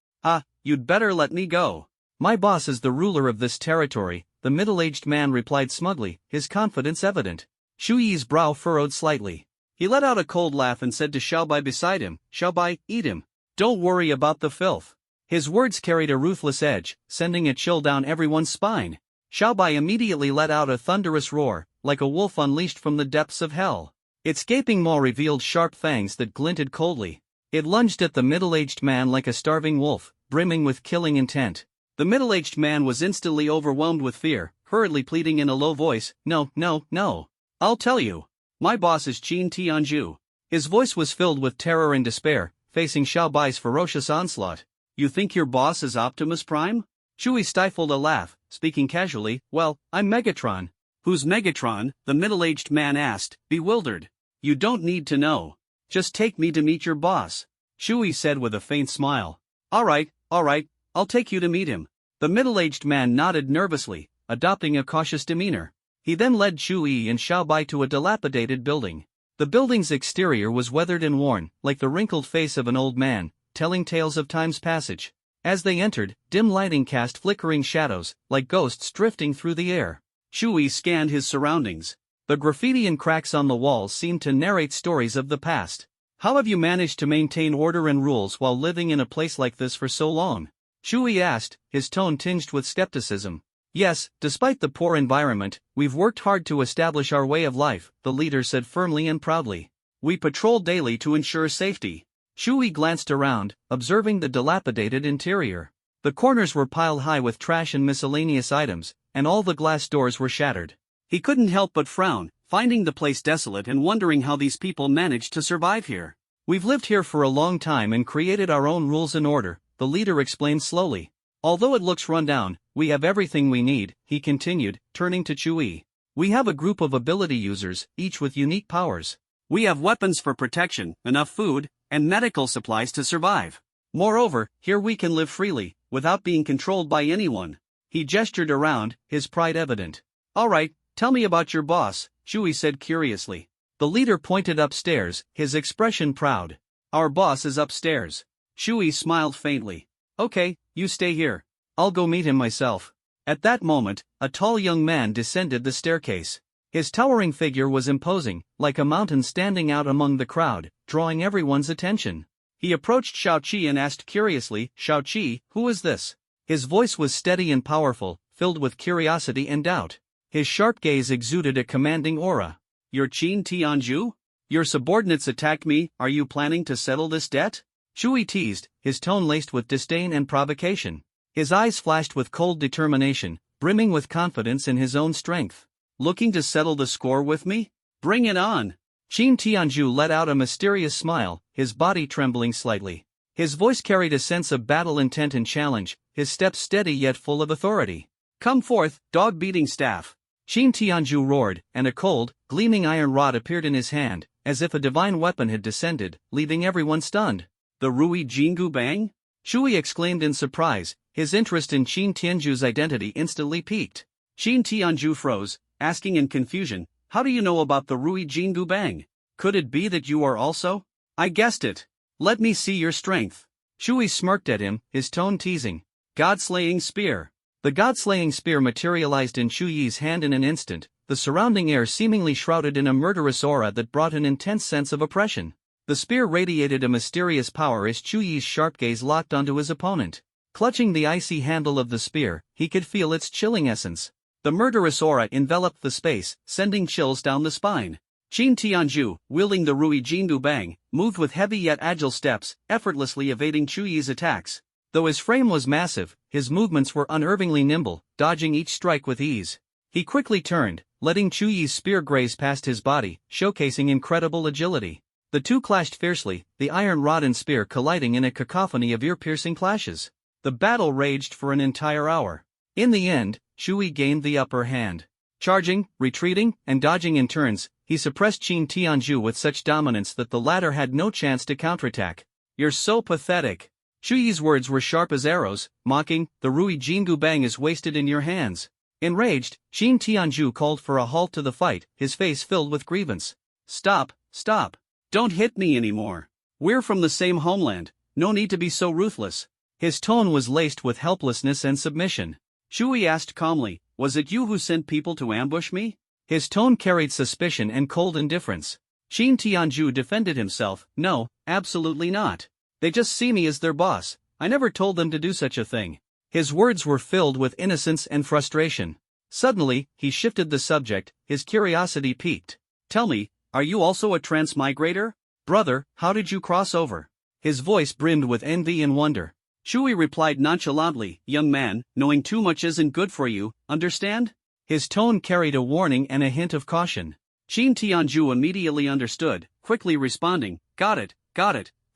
You'd better let me go." "My boss is the ruler of this territory," the middle-aged man replied smugly, his confidence evident. Chewie's brow furrowed slightly. He let out a cold laugh and said to Xiaobai beside him, "Xiaobai, eat him. Don't worry about the filth." His words carried a ruthless edge, sending a chill down everyone's spine. Xiaobai immediately let out a thunderous roar, like a wolf unleashed from the depths of hell. Its gaping maw revealed sharp fangs that glinted coldly. It lunged at the middle-aged man like a starving wolf, brimming with killing intent. The middle-aged man was instantly overwhelmed with fear, hurriedly pleading in a low voice, "No, no, no. I'll tell you. My boss is Qin Tianzhu." His voice was filled with terror and despair, facing Xiaobai's ferocious onslaught. "You think your boss is Optimus Prime?" Chewie stifled a laugh, speaking casually. "Well, I'm Megatron." "Who's Megatron?" the middle-aged man asked, bewildered. "You don't need to know. Just take me to meet your boss," Chewie said with a faint smile. All right, I'll take you to meet him." The middle-aged man nodded nervously, adopting a cautious demeanor. He then led Chewie and Xiaobai to a dilapidated building. The building's exterior was weathered and worn, like the wrinkled face of an old man, telling tales of time's passage. As they entered, dim lighting cast flickering shadows, like ghosts drifting through the air. Chewie scanned his surroundings. The graffiti and cracks on the walls seemed to narrate stories of the past. "How have you managed to maintain order and rules while living in a place like this for so long?" Chewie asked, his tone tinged with skepticism. "Yes, despite the poor environment, we've worked hard to establish our way of life," the leader said firmly and proudly. "We patrol daily to ensure safety." Chewie glanced around, observing the dilapidated interior. The corners were piled high with trash and miscellaneous items, and all the glass doors were shattered. He couldn't help but frown, finding the place desolate and wondering how these people managed to survive here. "We've lived here for a long time and created our own rules and order," the leader explained slowly. "Although it looks run down, we have everything we need," he continued, turning to Chewie. "We have a group of ability users, each with unique powers. We have weapons for protection, enough food, and medical supplies to survive. Moreover, here we can live freely, without being controlled by anyone." He gestured around, his pride evident. "All right, tell me about your boss," Chewie said curiously. The leader pointed upstairs, his expression proud. "Our boss is upstairs." Chewie smiled faintly. "Okay, you stay here. I'll go meet him myself." At that moment, a tall young man descended the staircase. His towering figure was imposing, like a mountain standing out among the crowd, drawing everyone's attention. He approached Shao Qi and asked curiously, "Shao Qi, who is this?" His voice was steady and powerful, filled with curiosity and doubt. His sharp gaze exuded a commanding aura. "You're Qin Tianzhu? Your subordinates attacked me, are you planning to settle this debt?" Shui teased, his tone laced with disdain and provocation. His eyes flashed with cold determination, brimming with confidence in his own strength. "Looking to settle the score with me? Bring it on!" Qin Tianzhu let out a mysterious smile, his body trembling slightly. His voice carried a sense of battle intent and challenge, his steps steady yet full of authority. "Come forth, dog-beating staff!" Qin Tianzhu roared, and a cold, gleaming iron rod appeared in his hand, as if a divine weapon had descended, leaving everyone stunned. "The Rui Jingu Bang?" Shui exclaimed in surprise, his interest in Qin Tianzhu's identity instantly piqued. Qin Tianzhu froze, asking in confusion, "How do you know about the Rui Jingu Bang? Could it be that you are also?" "I guessed it. Let me see your strength." Shui smirked at him, his tone teasing. "God-slaying spear." The God-slaying spear materialized in Chu Yi's hand in an instant, the surrounding air seemingly shrouded in a murderous aura that brought an intense sense of oppression. The spear radiated a mysterious power as Chu Yi's sharp gaze locked onto his opponent. Clutching the icy handle of the spear, he could feel its chilling essence. The murderous aura enveloped the space, sending chills down the spine. Qin Tianzhu, wielding the Rui Jingu Bang, moved with heavy yet agile steps, effortlessly evading Chu Yi's attacks. Though his frame was massive, his movements were unnervingly nimble, dodging each strike with ease. He quickly turned, letting Chu Yi's spear graze past his body, showcasing incredible agility. The two clashed fiercely, the iron rod and spear colliding in a cacophony of ear-piercing clashes. The battle raged for an entire hour. In the end, Chu Yi gained the upper hand. Charging, retreating, and dodging in turns, he suppressed Qin Tianzhu with such dominance that the latter had no chance to counterattack. "You're so pathetic." Chu Yi's words were sharp as arrows, mocking, "The Rui Jingu Bang is wasted in your hands." Enraged, Qin Tianzhu called for a halt to the fight, his face filled with grievance. "Stop, stop. Don't hit me anymore. We're from the same homeland, no need to be so ruthless." His tone was laced with helplessness and submission. Shui asked calmly, "Was it you who sent people to ambush me?" His tone carried suspicion and cold indifference. Qin Tianzhu defended himself, "No, absolutely not. They just see me as their boss, I never told them to do such a thing." His words were filled with innocence and frustration. Suddenly, he shifted the subject, his curiosity piqued. "Tell me, are you also a transmigrator? Brother, how did you cross over?" His voice brimmed with envy and wonder. Shui replied nonchalantly, "Young man, knowing too much isn't good for you, understand?" His tone carried a warning and a hint of caution. Qin Tianzhu immediately understood, quickly responding, got it,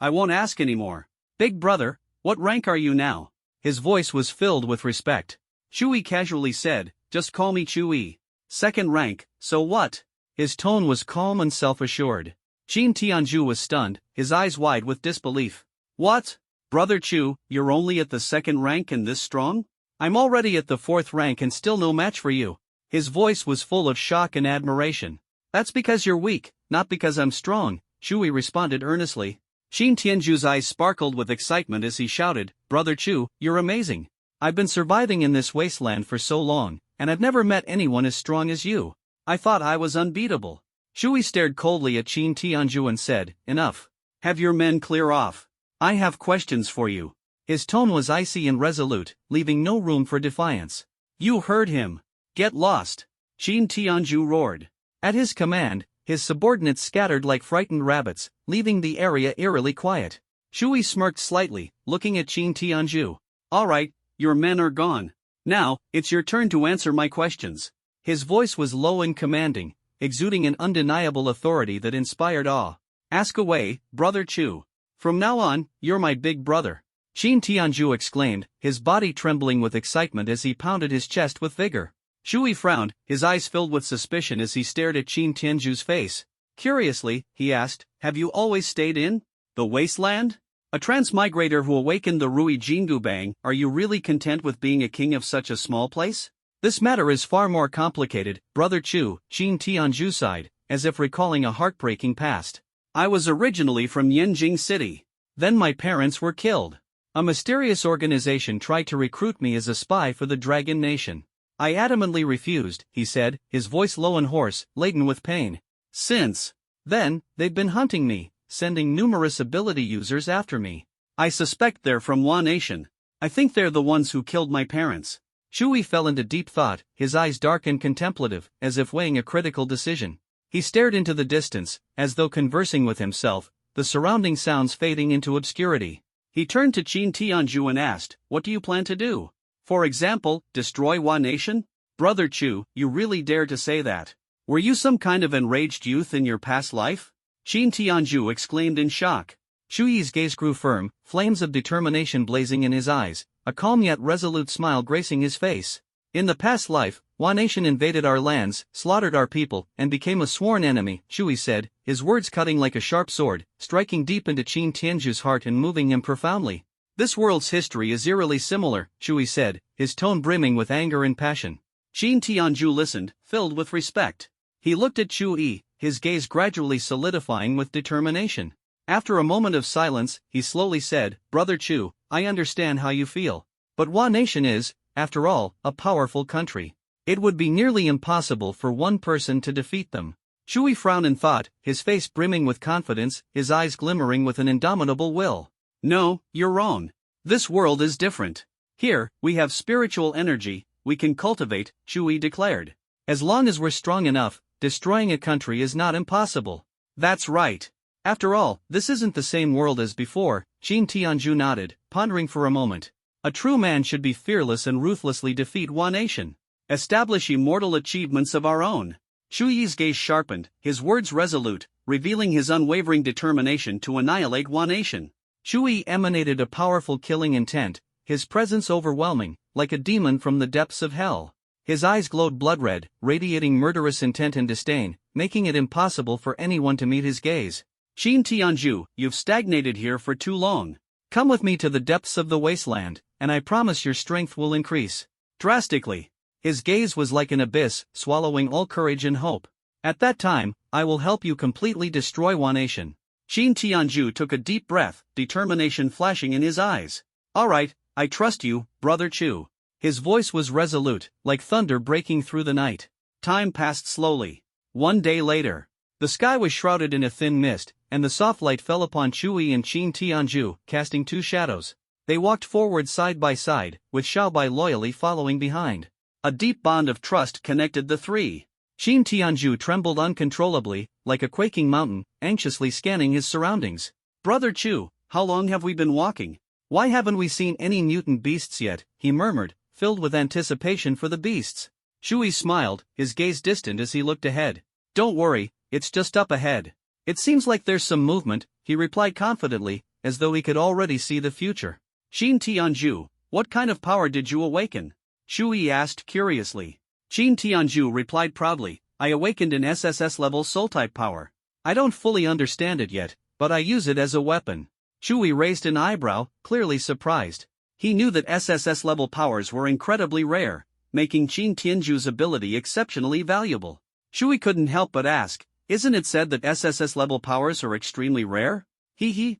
I won't ask anymore." "Big brother, what rank are you now?" His voice was filled with respect. Shui casually said, "Just call me Chui. Second rank, so what?" His tone was calm and self-assured. Qin Tianzhu was stunned, his eyes wide with disbelief. "What? Brother Chu, you're only at the second rank and this strong? I'm already at the fourth rank and still no match for you." His voice was full of shock and admiration. "That's because you're weak, not because I'm strong," Shui responded earnestly. Qin Tianzhu's eyes sparkled with excitement as he shouted, "Brother Chu, you're amazing. I've been surviving in this wasteland for so long, and I've never met anyone as strong as you. I thought I was unbeatable." Shui stared coldly at Qin Tianzhu and said, "Enough. Have your men clear off. I have questions for you." His tone was icy and resolute, leaving no room for defiance. "You heard him. Get lost," Qin Tianzhu roared. At his command, his subordinates scattered like frightened rabbits, leaving the area eerily quiet. Shui smirked slightly, looking at Qin Tianzhu. "All right, your men are gone. Now, it's your turn to answer my questions." His voice was low and commanding, exuding an undeniable authority that inspired awe. "Ask away, Brother Chu. From now on, you're my big brother," Qin Tianzhu exclaimed, his body trembling with excitement as he pounded his chest with vigor. Shui frowned, his eyes filled with suspicion as he stared at Qin Tianzhu's face. Curiously, he asked, "Have you always stayed in the wasteland? A transmigrator who awakened the Rui Jingu Bang, are you really content with being a king of such a small place?" "This matter is far more complicated, Brother Chu," Qin Tianzhu sighed, as if recalling a heartbreaking past. "I was originally from Yanjing City. Then my parents were killed. A mysterious organization tried to recruit me as a spy for the Dragon Nation. I adamantly refused," he said, his voice low and hoarse, laden with pain. "Since then, they've been hunting me, sending numerous ability users after me. I suspect they're from Hua Nation. I think they're the ones who killed my parents." Shui fell into deep thought, his eyes dark and contemplative, as if weighing a critical decision. He stared into the distance, as though conversing with himself, the surrounding sounds fading into obscurity. He turned to Qin Tianzhu and asked, "What do you plan to do? For example, destroy Hua Nation? Brother Chu, you really dare to say that? Were you some kind of enraged youth in your past life?" Qin Tianzhu exclaimed in shock. Shui's gaze grew firm, flames of determination blazing in his eyes, a calm yet resolute smile gracing his face. "In the past life, Hua Nation invaded our lands, slaughtered our people, and became a sworn enemy," Shui said, his words cutting like a sharp sword, striking deep into Qin Tianzhu's heart and moving him profoundly. "This world's history is eerily similar," Shui said, his tone brimming with anger and passion. Qin Tianzhu listened, filled with respect. He looked at Shui, his gaze gradually solidifying with determination. After a moment of silence, he slowly said, "Brother Chu, I understand how you feel. But Hua Nation is, after all, a powerful country. It would be nearly impossible for one person to defeat them." Shui frowned in thought, his face brimming with confidence, his eyes glimmering with an indomitable will. "No, you're wrong. This world is different. Here, we have spiritual energy, we can cultivate," Shui declared. "As long as we're strong enough, destroying a country is not impossible." "That's right. After all, this isn't the same world as before," Qin Tianzhu nodded, pondering for a moment. "A true man should be fearless and ruthlessly defeat Hua Nation. Establish immortal achievements of our own." Shui's gaze sharpened, his words resolute, revealing his unwavering determination to annihilate Hua Nation. Shui emanated a powerful killing intent, his presence overwhelming, like a demon from the depths of hell. His eyes glowed blood-red, radiating murderous intent and disdain, making it impossible for anyone to meet his gaze. "Qin Tianzhu, you've stagnated here for too long. Come with me to the depths of the wasteland, and I promise your strength will increase drastically." His gaze was like an abyss, swallowing all courage and hope. "At that time, I will help you completely destroy Hua Nation." Qin Tianzhu took a deep breath, determination flashing in his eyes. "All right, I trust you, Brother Chu." His voice was resolute, like thunder breaking through the night. Time passed slowly. One day later, the sky was shrouded in a thin mist, and the soft light fell upon Shui and Qin Tianzhu, casting two shadows. They walked forward side by side, with Xiaobai loyally following behind. A deep bond of trust connected the three. Qin Tianzhu trembled uncontrollably, like a quaking mountain, anxiously scanning his surroundings. "Brother Chu, how long have we been walking? Why haven't we seen any mutant beasts yet?" he murmured, filled with anticipation for the beasts. Shui smiled, his gaze distant as he looked ahead. "Don't worry, it's just up ahead. It seems like there's some movement," he replied confidently, as though he could already see the future. "Qin Tianzhu, what kind of power did you awaken?" Shui asked curiously. Qin Tianzhu replied proudly, "I awakened an SSS-level soul-type power. I don't fully understand it yet, but I use it as a weapon." Shui raised an eyebrow, clearly surprised. He knew that SSS-level powers were incredibly rare, making Qin Tianzhu's ability exceptionally valuable. Shui couldn't help but ask, "Isn't it said that SSS-level powers are extremely rare?"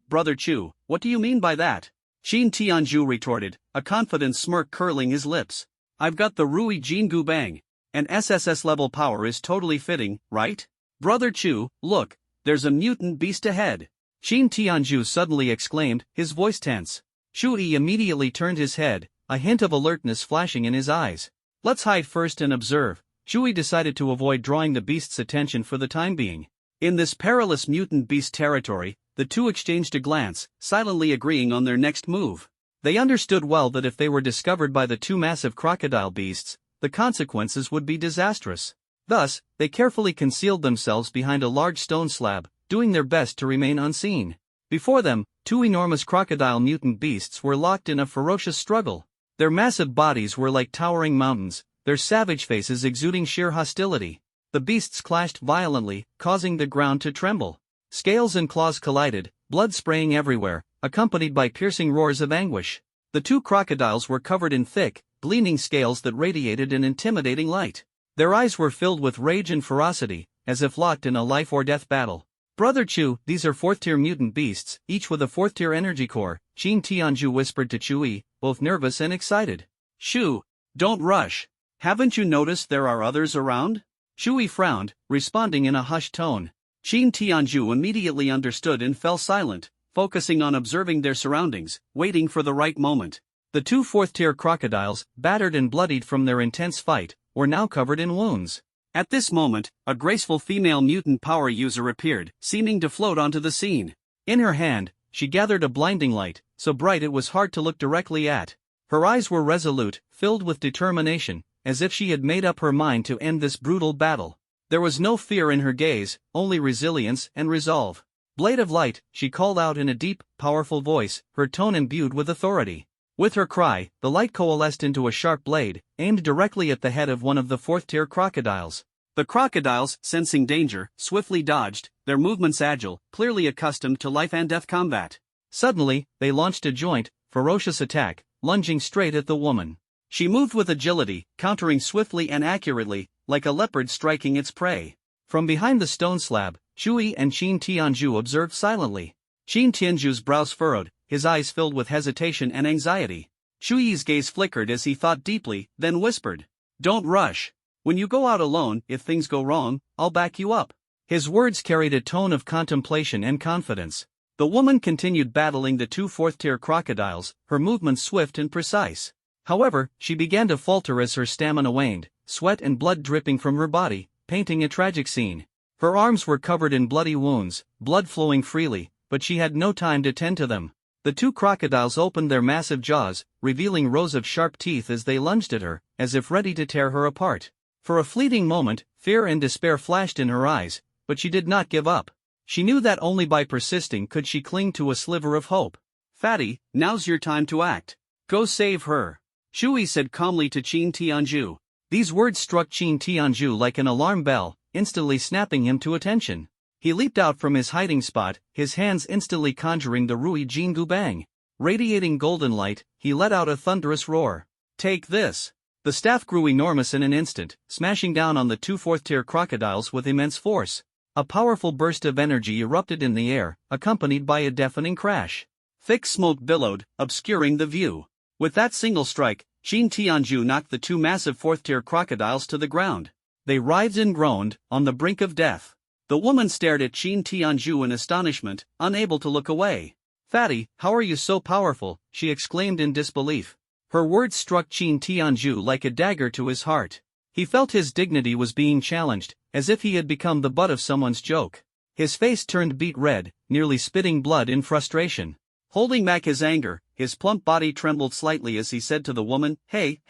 Brother Chu, what do you mean by that?" Qin Tianzhu retorted, a confident smirk curling his lips. "I've got the Rui Jingu Bang. An SSS-level power is totally fitting, right? Brother Chu, look, there's a mutant beast ahead." Qin Tianzhu suddenly exclaimed, his voice tense. Shui immediately turned his head, a hint of alertness flashing in his eyes. "Let's hide first and observe." Shui decided to avoid drawing the beast's attention for the time being. In this perilous mutant beast territory, the two exchanged a glance, silently agreeing on their next move. They understood well that if they were discovered by the two massive crocodile beasts, the consequences would be disastrous. Thus, they carefully concealed themselves behind a large stone slab, doing their best to remain unseen. Before them, two enormous crocodile mutant beasts were locked in a ferocious struggle. Their massive bodies were like towering mountains, their savage faces exuding sheer hostility. The beasts clashed violently, causing the ground to tremble. Scales and claws collided, blood spraying everywhere, accompanied by piercing roars of anguish. The two crocodiles were covered in thick, gleaming scales that radiated an intimidating light. Their eyes were filled with rage and ferocity, as if locked in a life-or-death battle. "Brother Chu, these are fourth-tier mutant beasts, each with a fourth-tier energy core," Qin Tianzhu whispered to Shui, both nervous and excited. "Shu, don't rush. Haven't you noticed there are others around?" Shui frowned, responding in a hushed tone. Qin Tianzhu immediately understood and fell silent, focusing on observing their surroundings, waiting for the right moment. The two fourth-tier crocodiles, battered and bloodied from their intense fight, were now covered in wounds. At this moment, a graceful female mutant power user appeared, seeming to float onto the scene. In her hand, she gathered a blinding light, so bright it was hard to look directly at. Her eyes were resolute, filled with determination, as if she had made up her mind to end this brutal battle. There was no fear in her gaze, only resilience and resolve. "Blade of Light," she called out in a deep, powerful voice, her tone imbued with authority. With her cry, the light coalesced into a sharp blade, aimed directly at the head of one of the fourth-tier crocodiles. The crocodiles, sensing danger, swiftly dodged, their movements agile, clearly accustomed to life-and-death combat. Suddenly, they launched a joint, ferocious attack, lunging straight at the woman. She moved with agility, countering swiftly and accurately, like a leopard striking its prey. From behind the stone slab, Shui and Qin Tianzhu observed silently. Qin Tianzhu's brows furrowed, his eyes filled with hesitation and anxiety. Shui's gaze flickered as he thought deeply, then whispered, "Don't rush. When you go out alone, if things go wrong, I'll back you up." His words carried a tone of contemplation and confidence. The woman continued battling the two fourth-tier crocodiles, her movements swift and precise. However, she began to falter as her stamina waned, sweat and blood dripping from her body, painting a tragic scene. Her arms were covered in bloody wounds, blood flowing freely, but she had no time to tend to them. The two crocodiles opened their massive jaws, revealing rows of sharp teeth as they lunged at her, as if ready to tear her apart. For a fleeting moment, fear and despair flashed in her eyes, but she did not give up. She knew that only by persisting could she cling to a sliver of hope. "Fatty, now's your time to act. Go save her," Shui said calmly to Qin Tianzhu. These words struck Qin Tianzhu like an alarm bell, instantly snapping him to attention. He leaped out from his hiding spot, his hands instantly conjuring the Rui Jingu Bang. Radiating golden light, he let out a thunderous roar. "Take this!" The staff grew enormous in an instant, smashing down on the two fourth-tier crocodiles with immense force. A powerful burst of energy erupted in the air, accompanied by a deafening crash. Thick smoke billowed, obscuring the view. With that single strike, Qin Tianzhu knocked the two massive fourth-tier crocodiles to the ground. They writhed and groaned, on the brink of death. The woman stared at Qin Tianzhu in astonishment, unable to look away. "Fatty, how are you so powerful?" she exclaimed in disbelief. Her words struck Qin Tianzhu like a dagger to his heart. He felt his dignity was being challenged, as if he had become the butt of someone's joke. His face turned beet red, nearly spitting blood in frustration. Holding back his anger, his plump body trembled slightly as he said to the woman, "Hey,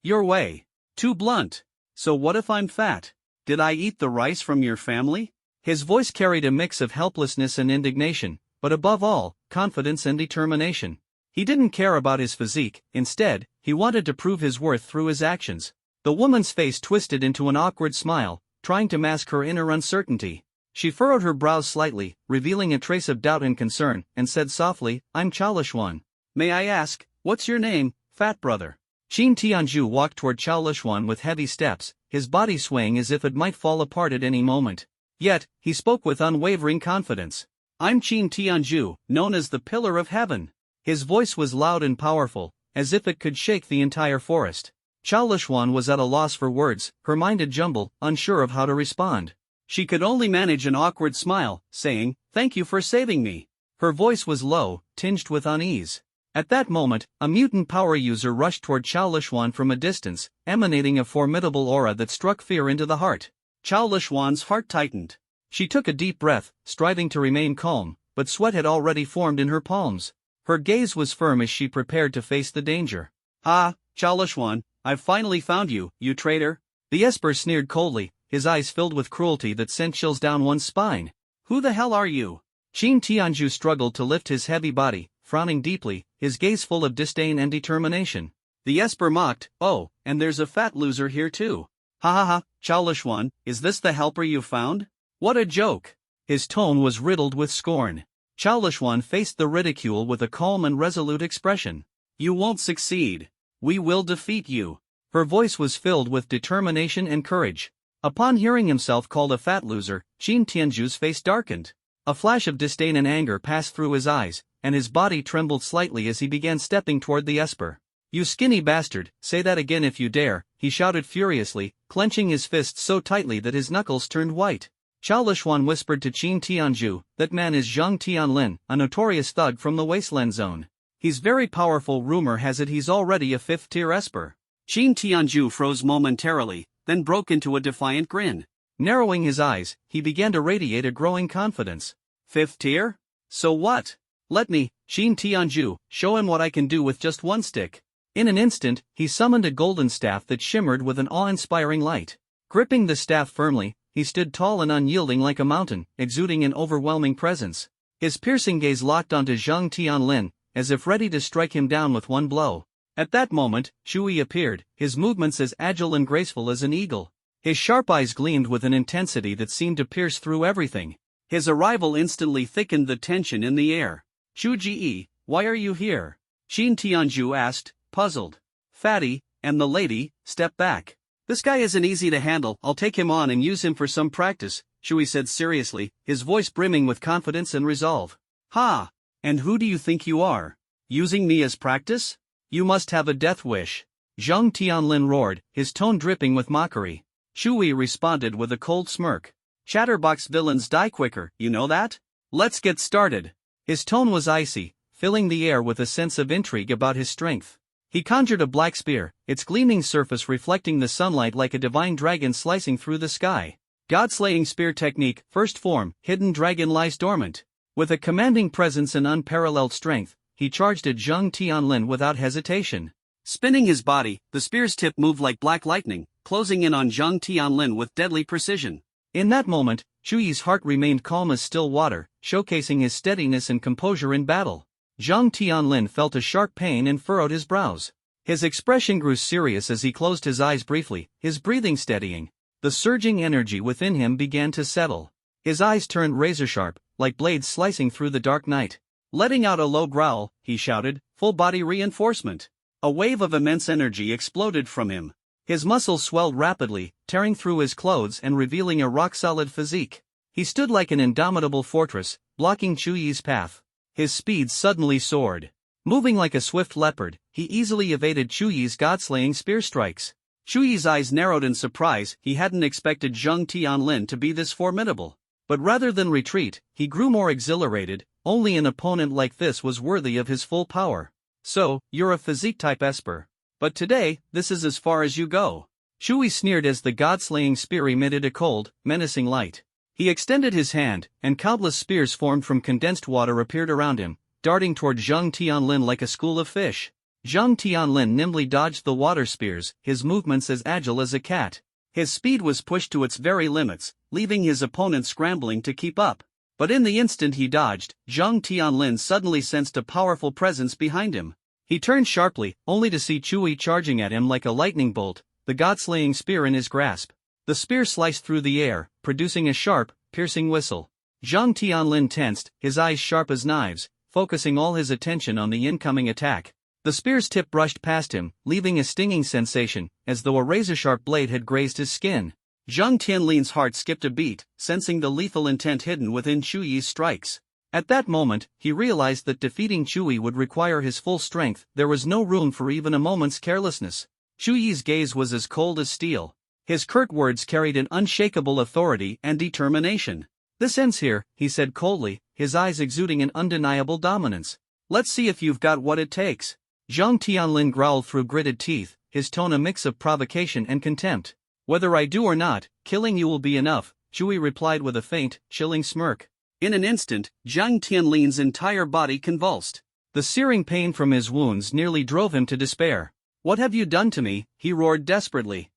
your way. Too blunt. So what if I'm fat? Did I eat the rice from your family?" His voice carried a mix of helplessness and indignation, but above all, confidence and determination. He didn't care about his physique, instead, he wanted to prove his worth through his actions. The woman's face twisted into an awkward smile, trying to mask her inner uncertainty. She furrowed her brows slightly, revealing a trace of doubt and concern, and said softly, "I'm Chaolishuan. May I ask, what's your name, fat brother?" Qin Tianzhu walked toward Chaolishuan with heavy steps, his body swaying as if it might fall apart at any moment. Yet, he spoke with unwavering confidence. "I'm Qin Tianzhu, known as the Pillar of Heaven." His voice was loud and powerful, as if it could shake the entire forest. Chaolishuan was at a loss for words, her mind a jumble, unsure of how to respond. She could only manage an awkward smile, saying, "Thank you for saving me." Her voice was low, tinged with unease. At that moment, a mutant power user rushed toward Chaolishuan from a distance, emanating a formidable aura that struck fear into the heart. Chaolishuan's heart tightened. She took a deep breath, striving to remain calm, but sweat had already formed in her palms. Her gaze was firm as she prepared to face the danger. "Ah, Chaolishuan, I've finally found you, you traitor." The Esper sneered coldly, his eyes filled with cruelty that sent chills down one's spine. "Who the hell are you?" Qin Tianzhu struggled to lift his heavy body, frowning deeply, his gaze full of disdain and determination. The Esper mocked, "Oh, and there's a fat loser here too. Ha ha ha, Chaolishuan, is this the helper you found? What a joke." His tone was riddled with scorn. Chaolishuan faced the ridicule with a calm and resolute expression. "You won't succeed. We will defeat you." Her voice was filled with determination and courage. Upon hearing himself called a fat loser, Qin Tianzhu's face darkened. A flash of disdain and anger passed through his eyes, and his body trembled slightly as he began stepping toward the Esper. "You skinny bastard, say that again if you dare," he shouted furiously, clenching his fists so tightly that his knuckles turned white. Chaolishuan whispered to Qin Tianzhu, "That man is Zhang Tianlin, a notorious thug from the Wasteland Zone. He's very powerful, rumor has it he's already a 5th-tier Esper. Qin Tianju froze momentarily, then broke into a defiant grin. Narrowing his eyes, he began to radiate a growing confidence. 5th tier? So what? Let me, Qin Tianju, show him what I can do with just one stick. In an instant, he summoned a golden staff that shimmered with an awe-inspiring light. Gripping the staff firmly, he stood tall and unyielding like a mountain, exuding an overwhelming presence. His piercing gaze locked onto Zhang Tianlin, as if ready to strike him down with one blow. At that moment, Shui appeared, his movements as agile and graceful as an eagle. His sharp eyes gleamed with an intensity that seemed to pierce through everything. His arrival instantly thickened the tension in the air. Shu Ji, why are you here? Qin Tianju asked, puzzled. Fatty, and the lady, step back. This guy isn't easy to handle, I'll take him on and use him for some practice, Shui said seriously, his voice brimming with confidence and resolve. Ha! And who do you think you are? Using me as practice? You must have a death wish. Zhang Tianlin roared, his tone dripping with mockery. Shui responded with a cold smirk. Chatterbox villains die quicker, you know that? Let's get started. His tone was icy, filling the air with a sense of intrigue about his strength. He conjured a black spear, its gleaming surface reflecting the sunlight like a divine dragon slicing through the sky. God-slaying spear technique, first form, hidden dragon lies dormant. With a commanding presence and unparalleled strength, he charged at Zhang Tianlin without hesitation. Spinning his body, the spear's tip moved like black lightning, closing in on Zhang Tianlin with deadly precision. In that moment, Shuyi's heart remained calm as still water, showcasing his steadiness and composure in battle. Zhang Tianlin felt a sharp pain and furrowed his brows. His expression grew serious as he closed his eyes briefly, his breathing steadying. The surging energy within him began to settle. His eyes turned razor-sharp, like blades slicing through the dark night. Letting out a low growl, he shouted, full-body reinforcement. A wave of immense energy exploded from him. His muscles swelled rapidly, tearing through his clothes and revealing a rock-solid physique. He stood like an indomitable fortress, blocking Chuyi's path. His speed suddenly soared. Moving like a swift leopard, he easily evaded Chuyi's god-slaying spear strikes. Chuyi's eyes narrowed in surprise, he hadn't expected Zhang Tianlin to be this formidable. But rather than retreat, he grew more exhilarated, only an opponent like this was worthy of his full power. So, you're a physique-type Esper. But today, this is as far as you go. Shui sneered as the god-slaying spear emitted a cold, menacing light. He extended his hand, and countless spears formed from condensed water appeared around him, darting toward Zhang Tianlin like a school of fish. Zhang Tianlin nimbly dodged the water spears, his movements as agile as a cat. His speed was pushed to its very limits, leaving his opponent scrambling to keep up. But in the instant he dodged, Zhang Tianlin suddenly sensed a powerful presence behind him. He turned sharply, only to see Chui charging at him like a lightning bolt, the god-slaying spear in his grasp. The spear sliced through the air, producing a sharp, piercing whistle. Zhang Tianlin tensed, his eyes sharp as knives, focusing all his attention on the incoming attack. The spear's tip brushed past him, leaving a stinging sensation, as though a razor-sharp blade had grazed his skin. Zhang Tianlin's heart skipped a beat, sensing the lethal intent hidden within Chuyi's strikes. At that moment, he realized that defeating Chuyi would require his full strength. There was no room for even a moment's carelessness. Chuyi's gaze was as cold as steel. His curt words carried an unshakable authority and determination. This ends here, he said coldly, his eyes exuding an undeniable dominance. Let's see if you've got what it takes. Zhang Tianlin growled through gritted teeth, his tone a mix of provocation and contempt. Whether I do or not, killing you will be enough, Chuyi replied with a faint, chilling smirk. In an instant, Zhang Tianlin's entire body convulsed. The searing pain from his wounds nearly drove him to despair. What have you done to me? He roared desperately.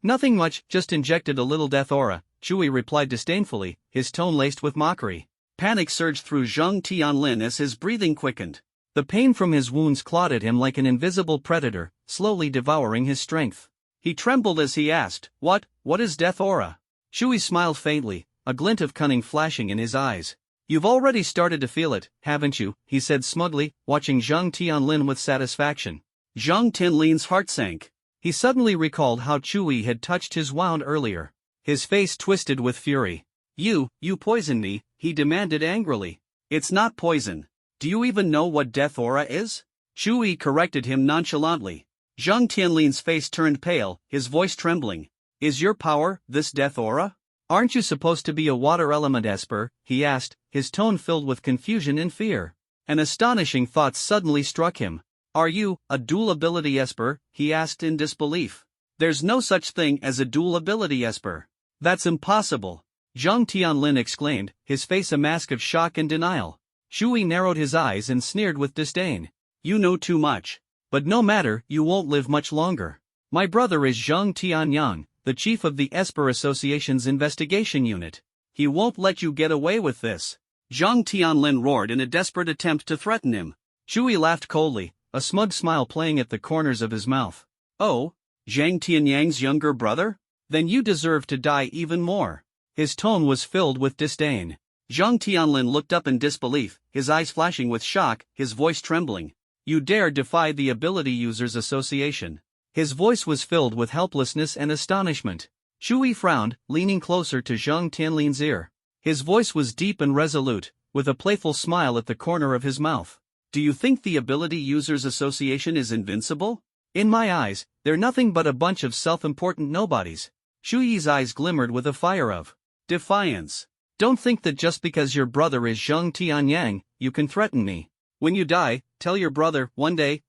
Nothing much, just injected a little death aura, Chuyi replied disdainfully, his tone laced with mockery. Panic surged through Zhang Tianlin as his breathing quickened. The pain from his wounds clawed at him like an invisible predator, slowly devouring his strength. He trembled as he asked, What is death aura? Shui smiled faintly, a glint of cunning flashing in his eyes. You've already started to feel it, haven't you? He said smugly, watching Zhang Tianlin with satisfaction. Zhang Tianlin's heart sank. He suddenly recalled how Chui had touched his wound earlier. His face twisted with fury. You poisoned me, he demanded angrily. It's not poison. Do you even know what death aura is? Chui corrected him nonchalantly. Zhang Tianlin's face turned pale, his voice trembling. Is your power this death aura? Aren't you supposed to be a water element Esper? He asked, his tone filled with confusion and fear. An astonishing thought suddenly struck him. Are you a dual ability Esper? He asked in disbelief. There's no such thing as a dual ability Esper. That's impossible. Zhang Tianlin exclaimed, his face a mask of shock and denial. Shui narrowed his eyes and sneered with disdain. You know too much. But no matter, you won't live much longer. My brother is Zhang Tianyang, the chief of the Esper Association's investigation unit. He won't let you get away with this. Zhang Tianlin roared in a desperate attempt to threaten him. Shui laughed coldly, a smug smile playing at the corners of his mouth. Oh? Zhang Tianyang's younger brother? Then you deserve to die even more. His tone was filled with disdain. Zhang Tianlin looked up in disbelief, his eyes flashing with shock, his voice trembling. You dare defy the Ability Users Association. His voice was filled with helplessness and astonishment. Shui frowned, leaning closer to Zhang Tianlin's ear. His voice was deep and resolute, with a playful smile at the corner of his mouth. Do you think the Ability Users Association is invincible? In my eyes, they're nothing but a bunch of self-important nobodies. Shui's eyes glimmered with a fire of defiance. Don't think that just because your brother is Zhang Tianyang, you can threaten me. When you die, tell your brother, one day,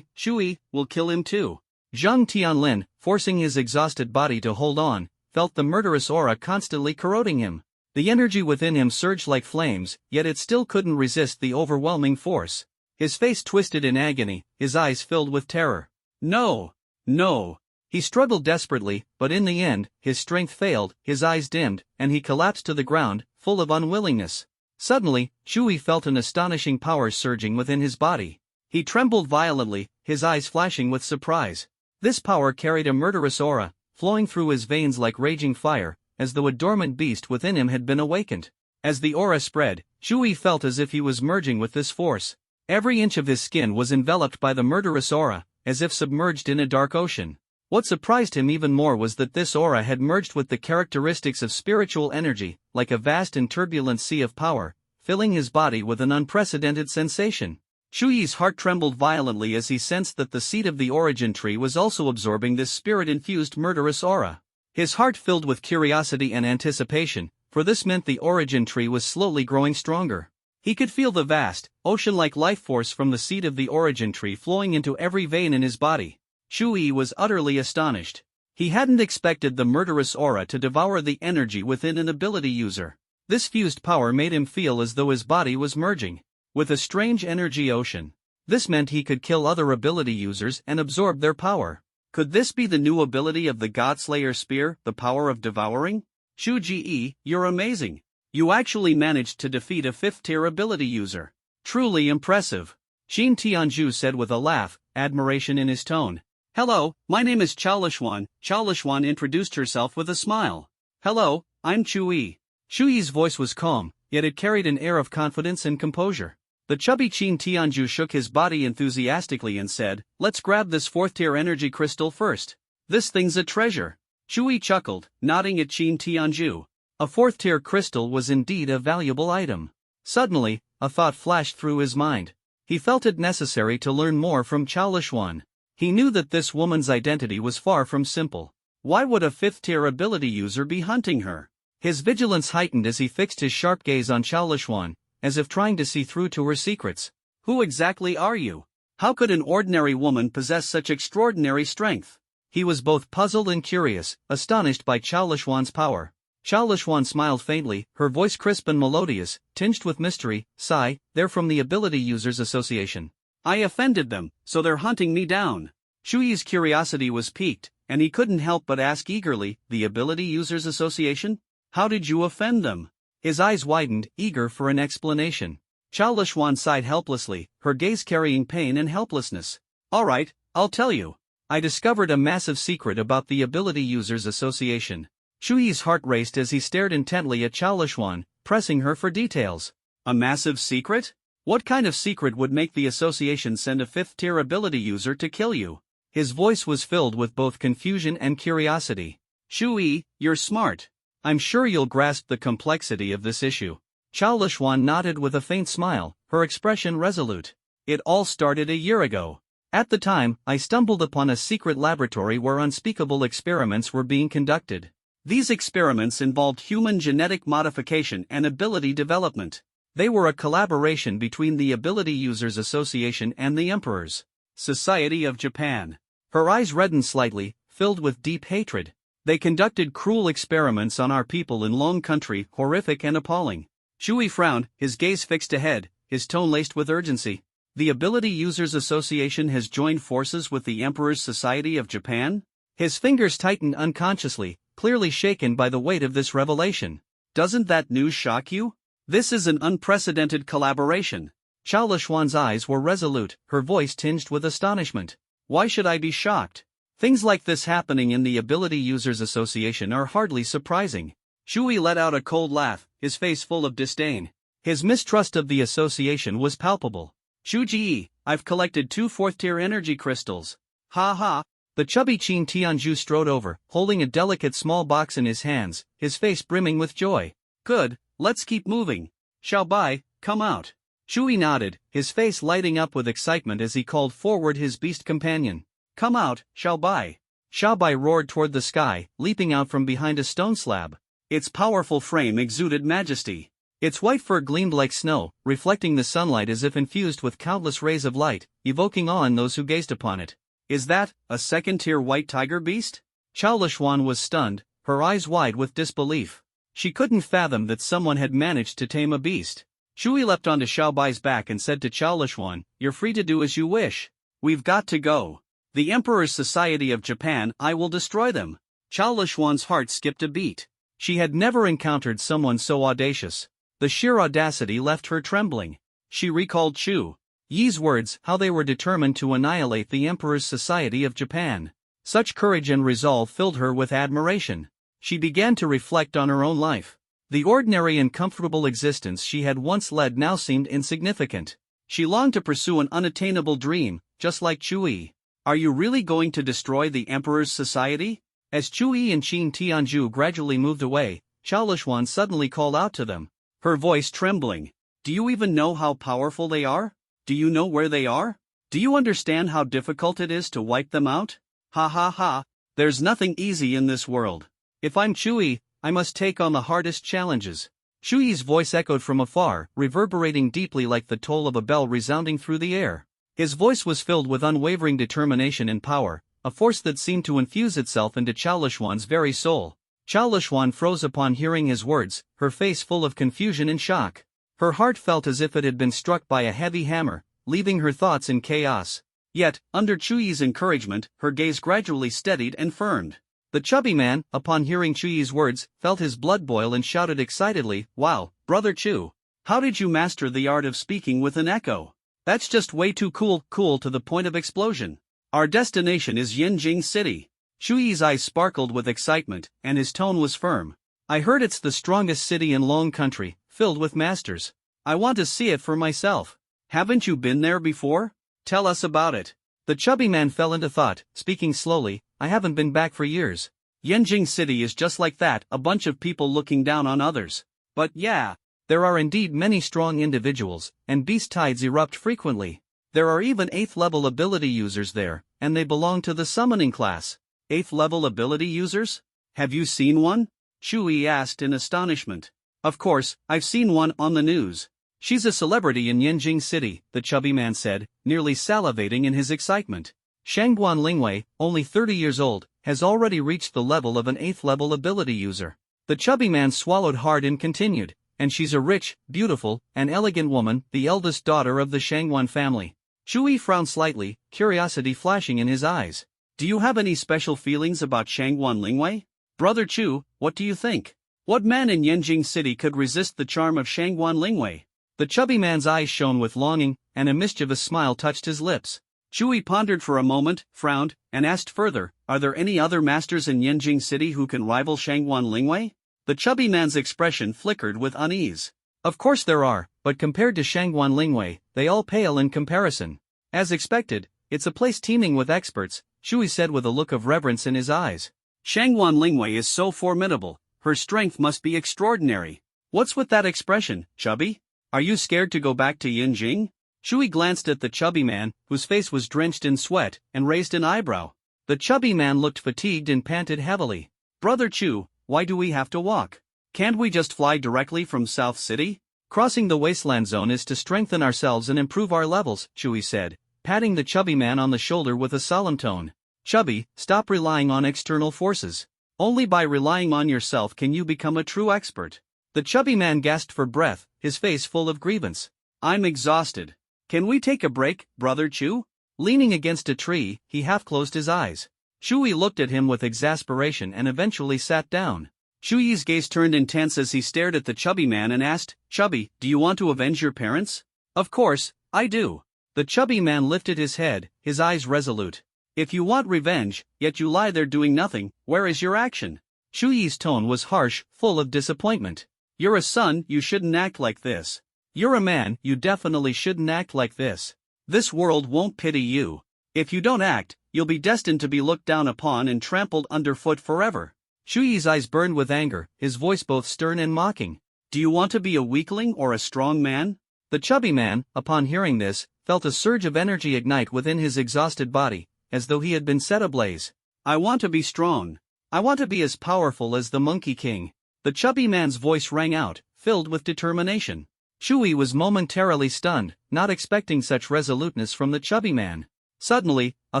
Shui, will kill him too. Zhang Tianlin, forcing his exhausted body to hold on, felt the murderous aura constantly corroding him. The energy within him surged like flames, yet it still couldn't resist the overwhelming force. His face twisted in agony, his eyes filled with terror. No! No! He struggled desperately, but in the end, his strength failed, his eyes dimmed, and he collapsed to the ground, full of unwillingness. Suddenly, Shui felt an astonishing power surging within his body. He trembled violently, his eyes flashing with surprise. This power carried a murderous aura, flowing through his veins like raging fire, as though a dormant beast within him had been awakened. As the aura spread, Shui felt as if he was merging with this force. Every inch of his skin was enveloped by the murderous aura, as if submerged in a dark ocean. What surprised him even more was that this aura had merged with the characteristics of spiritual energy, like a vast and turbulent sea of power, filling his body with an unprecedented sensation. Shui's heart trembled violently as he sensed that the seed of the origin tree was also absorbing this spirit-infused murderous aura. His heart filled with curiosity and anticipation, for this meant the origin tree was slowly growing stronger. He could feel the vast, ocean-like life force from the seed of the origin tree flowing into every vein in his body. Shui was utterly astonished. He hadn't expected the murderous aura to devour the energy within an ability user. This fused power made him feel as though his body was merging with a strange energy ocean. This meant he could kill other ability users and absorb their power. Could this be the new ability of the Godslayer Spear, the power of devouring? Shu Ji, you're amazing. You actually managed to defeat a 5th-tier ability user. Truly impressive. Xin Tianzhu said with a laugh, admiration in his tone. Hello, my name is Chao Lishuan. Chao Lishuan introduced herself with a smile. Hello, I'm Chui. Shui's voice was calm, yet it carried an air of confidence and composure. The chubby Qin Tianzhu shook his body enthusiastically and said, let's grab this 4th-tier energy crystal first. This thing's a treasure. Shui chuckled, nodding at Qin Tianzhu. A 4th-tier crystal was indeed a valuable item. Suddenly, a thought flashed through his mind. He felt it necessary to learn more from Chao Lishuan. He knew that this woman's identity was far from simple. Why would a 5th-tier ability user be hunting her? His vigilance heightened as he fixed his sharp gaze on Chao Lishuan, as if trying to see through to her secrets. Who exactly are you? How could an ordinary woman possess such extraordinary strength? He was both puzzled and curious, astonished by Chao Lishuan's power. Chao Lishuan smiled faintly, her voice crisp and melodious, tinged with mystery. Sigh, they're from the Ability Users Association. I offended them, so they're hunting me down. Shui's curiosity was piqued, and he couldn't help but ask eagerly, the Ability Users Association? How did you offend them? His eyes widened, eager for an explanation. Chao Lishuan sighed helplessly, her gaze carrying pain and helplessness. All right, I'll tell you. I discovered a massive secret about the Ability Users Association. Shui's heart raced as he stared intently at Chao Lishuan, pressing her for details. A massive secret? What kind of secret would make the association send a 5th-tier ability user to kill you? His voice was filled with both confusion and curiosity. Shui, you're smart. I'm sure you'll grasp the complexity of this issue. Chao Lishuan nodded with a faint smile, her expression resolute. It all started a year ago. At the time, I stumbled upon a secret laboratory where unspeakable experiments were being conducted. These experiments involved human genetic modification and ability development. They were a collaboration between the Ability Users Association and the Emperor's Society of Japan. Her eyes reddened slightly, filled with deep hatred. They conducted cruel experiments on our people in Long Country, horrific and appalling. Shui frowned, his gaze fixed ahead, his tone laced with urgency. The Ability Users Association has joined forces with the Emperor's Society of Japan? His fingers tightened unconsciously, clearly shaken by the weight of this revelation. Doesn't that news shock you? This is an unprecedented collaboration. Chao Lishuan's eyes were resolute, her voice tinged with astonishment. Why should I be shocked? Things like this happening in the Ability Users Association are hardly surprising. Shui let out a cold laugh, his face full of disdain. His mistrust of the association was palpable. Shuji, I've collected 2 4th-tier energy crystals. Ha ha. The chubby Qin Tianju strode over, holding a delicate small box in his hands, his face brimming with joy. Good, let's keep moving. Xiaobai, come out. Shui nodded, his face lighting up with excitement as he called forward his beast companion. Come out, Xiaobai. Xiaobai roared toward the sky, leaping out from behind a stone slab. Its powerful frame exuded majesty. Its white fur gleamed like snow, reflecting the sunlight as if infused with countless rays of light, evoking awe in those who gazed upon it. Is that a 2nd-tier white tiger beast? Chao Lishuan was stunned, her eyes wide with disbelief. She couldn't fathom that someone had managed to tame a beast. Shui leapt onto Xiaobai's back and said to Chao Lishuan, "You're free to do as you wish. We've got to go. The Emperor's Society of Japan, I will destroy them." Chao Lishuan's heart skipped a beat. She had never encountered someone so audacious. The sheer audacity left her trembling. She recalled Chu Yi's words, how they were determined to annihilate the Emperor's Society of Japan. Such courage and resolve filled her with admiration. She began to reflect on her own life. The ordinary and comfortable existence she had once led now seemed insignificant. She longed to pursue an unattainable dream, just like Chui. Are you really going to destroy the Emperor's Society? As Chui and Qin Tianju gradually moved away, Chao Lishuan suddenly called out to them, her voice trembling. Do you even know how powerful they are? Do you know where they are? Do you understand how difficult it is to wipe them out? Ha ha ha, there's nothing easy in this world. If I'm Chui, I must take on the hardest challenges. Chui's voice echoed from afar, reverberating deeply like the toll of a bell resounding through the air. His voice was filled with unwavering determination and power, a force that seemed to infuse itself into Chao Lishuan's very soul. Chao Lishuan froze upon hearing his words, her face full of confusion and shock. Her heart felt as if it had been struck by a heavy hammer, leaving her thoughts in chaos. Yet, under Chui's encouragement, her gaze gradually steadied and firmed. The chubby man, upon hearing Chui's words, felt his blood boil and shouted excitedly, "Wow, Brother Chu! How did you master the art of speaking with an echo? That's just way too cool to the point of explosion. Our destination is Yinjing City." Chui's eyes sparkled with excitement, and his tone was firm. "I heard it's the strongest city in Long Country, filled with masters. I want to see it for myself. Haven't you been there before? Tell us about it." The chubby man fell into thought, speaking slowly, "I haven't been back for years. Yinjing City is just like that, a bunch of people looking down on others. But yeah, there are indeed many strong individuals, and beast tides erupt frequently. There are even 8th level ability users there, and they belong to the summoning class." 8th level ability users? Have you seen one? Shui asked in astonishment. "Of course, I've seen one on the news. She's a celebrity in Yinjing City," the chubby man said, nearly salivating in his excitement. "Shangguan Lingwei, only 30 years old, has already reached the level of an 8th level ability user." The chubby man swallowed hard and continued, "And she's a rich, beautiful, and elegant woman, the eldest daughter of the Shangguan family." Shui frowned slightly, curiosity flashing in his eyes. "Do you have any special feelings about Shangguan Lingwei? Brother Chu, what do you think? What man in Yinjing City could resist the charm of Shangguan Lingwei?" The chubby man's eyes shone with longing, and a mischievous smile touched his lips. Chui pondered for a moment, frowned, and asked further, "Are there any other masters in Yinjing City who can rival Shangguan Lingwei?" The chubby man's expression flickered with unease. "Of course there are, but compared to Shangguan Lingwei, they all pale in comparison." As expected, it's a place teeming with experts, Shui said with a look of reverence in his eyes. "Shangguan Lingwei is so formidable, her strength must be extraordinary. What's with that expression, chubby? Are you scared to go back to Yinjing?" Shui glanced at the chubby man, whose face was drenched in sweat, and raised an eyebrow. The chubby man looked fatigued and panted heavily. "Brother Chu, why do we have to walk? Can't we just fly directly from South City?" Crossing the wasteland zone is to strengthen ourselves and improve our levels, Chewie said, patting the chubby man on the shoulder with a solemn tone. Chubby, stop relying on external forces. Only by relying on yourself can you become a true expert. The chubby man gasped for breath, his face full of grievance. I'm exhausted. Can we take a break, Brother Chew? Leaning against a tree, he half closed his eyes. Chewie looked at him with exasperation and eventually sat down. Chewie's gaze turned intense as he stared at the chubby man and asked, Chubby, do you want to avenge your parents? Of course, I do. The chubby man lifted his head, his eyes resolute. If you want revenge, yet you lie there doing nothing, where is your action? Chewie's tone was harsh, full of disappointment. You're a son, you shouldn't act like this. You're a man, you definitely shouldn't act like this. This world won't pity you. If you don't act, you'll be destined to be looked down upon and trampled underfoot forever. Chewie's eyes burned with anger, his voice both stern and mocking. Do you want to be a weakling or a strong man? The chubby man, upon hearing this, felt a surge of energy ignite within his exhausted body, as though he had been set ablaze. I want to be strong. I want to be as powerful as the Monkey King. The chubby man's voice rang out, filled with determination. Chewie was momentarily stunned, not expecting such resoluteness from the chubby man. Suddenly, a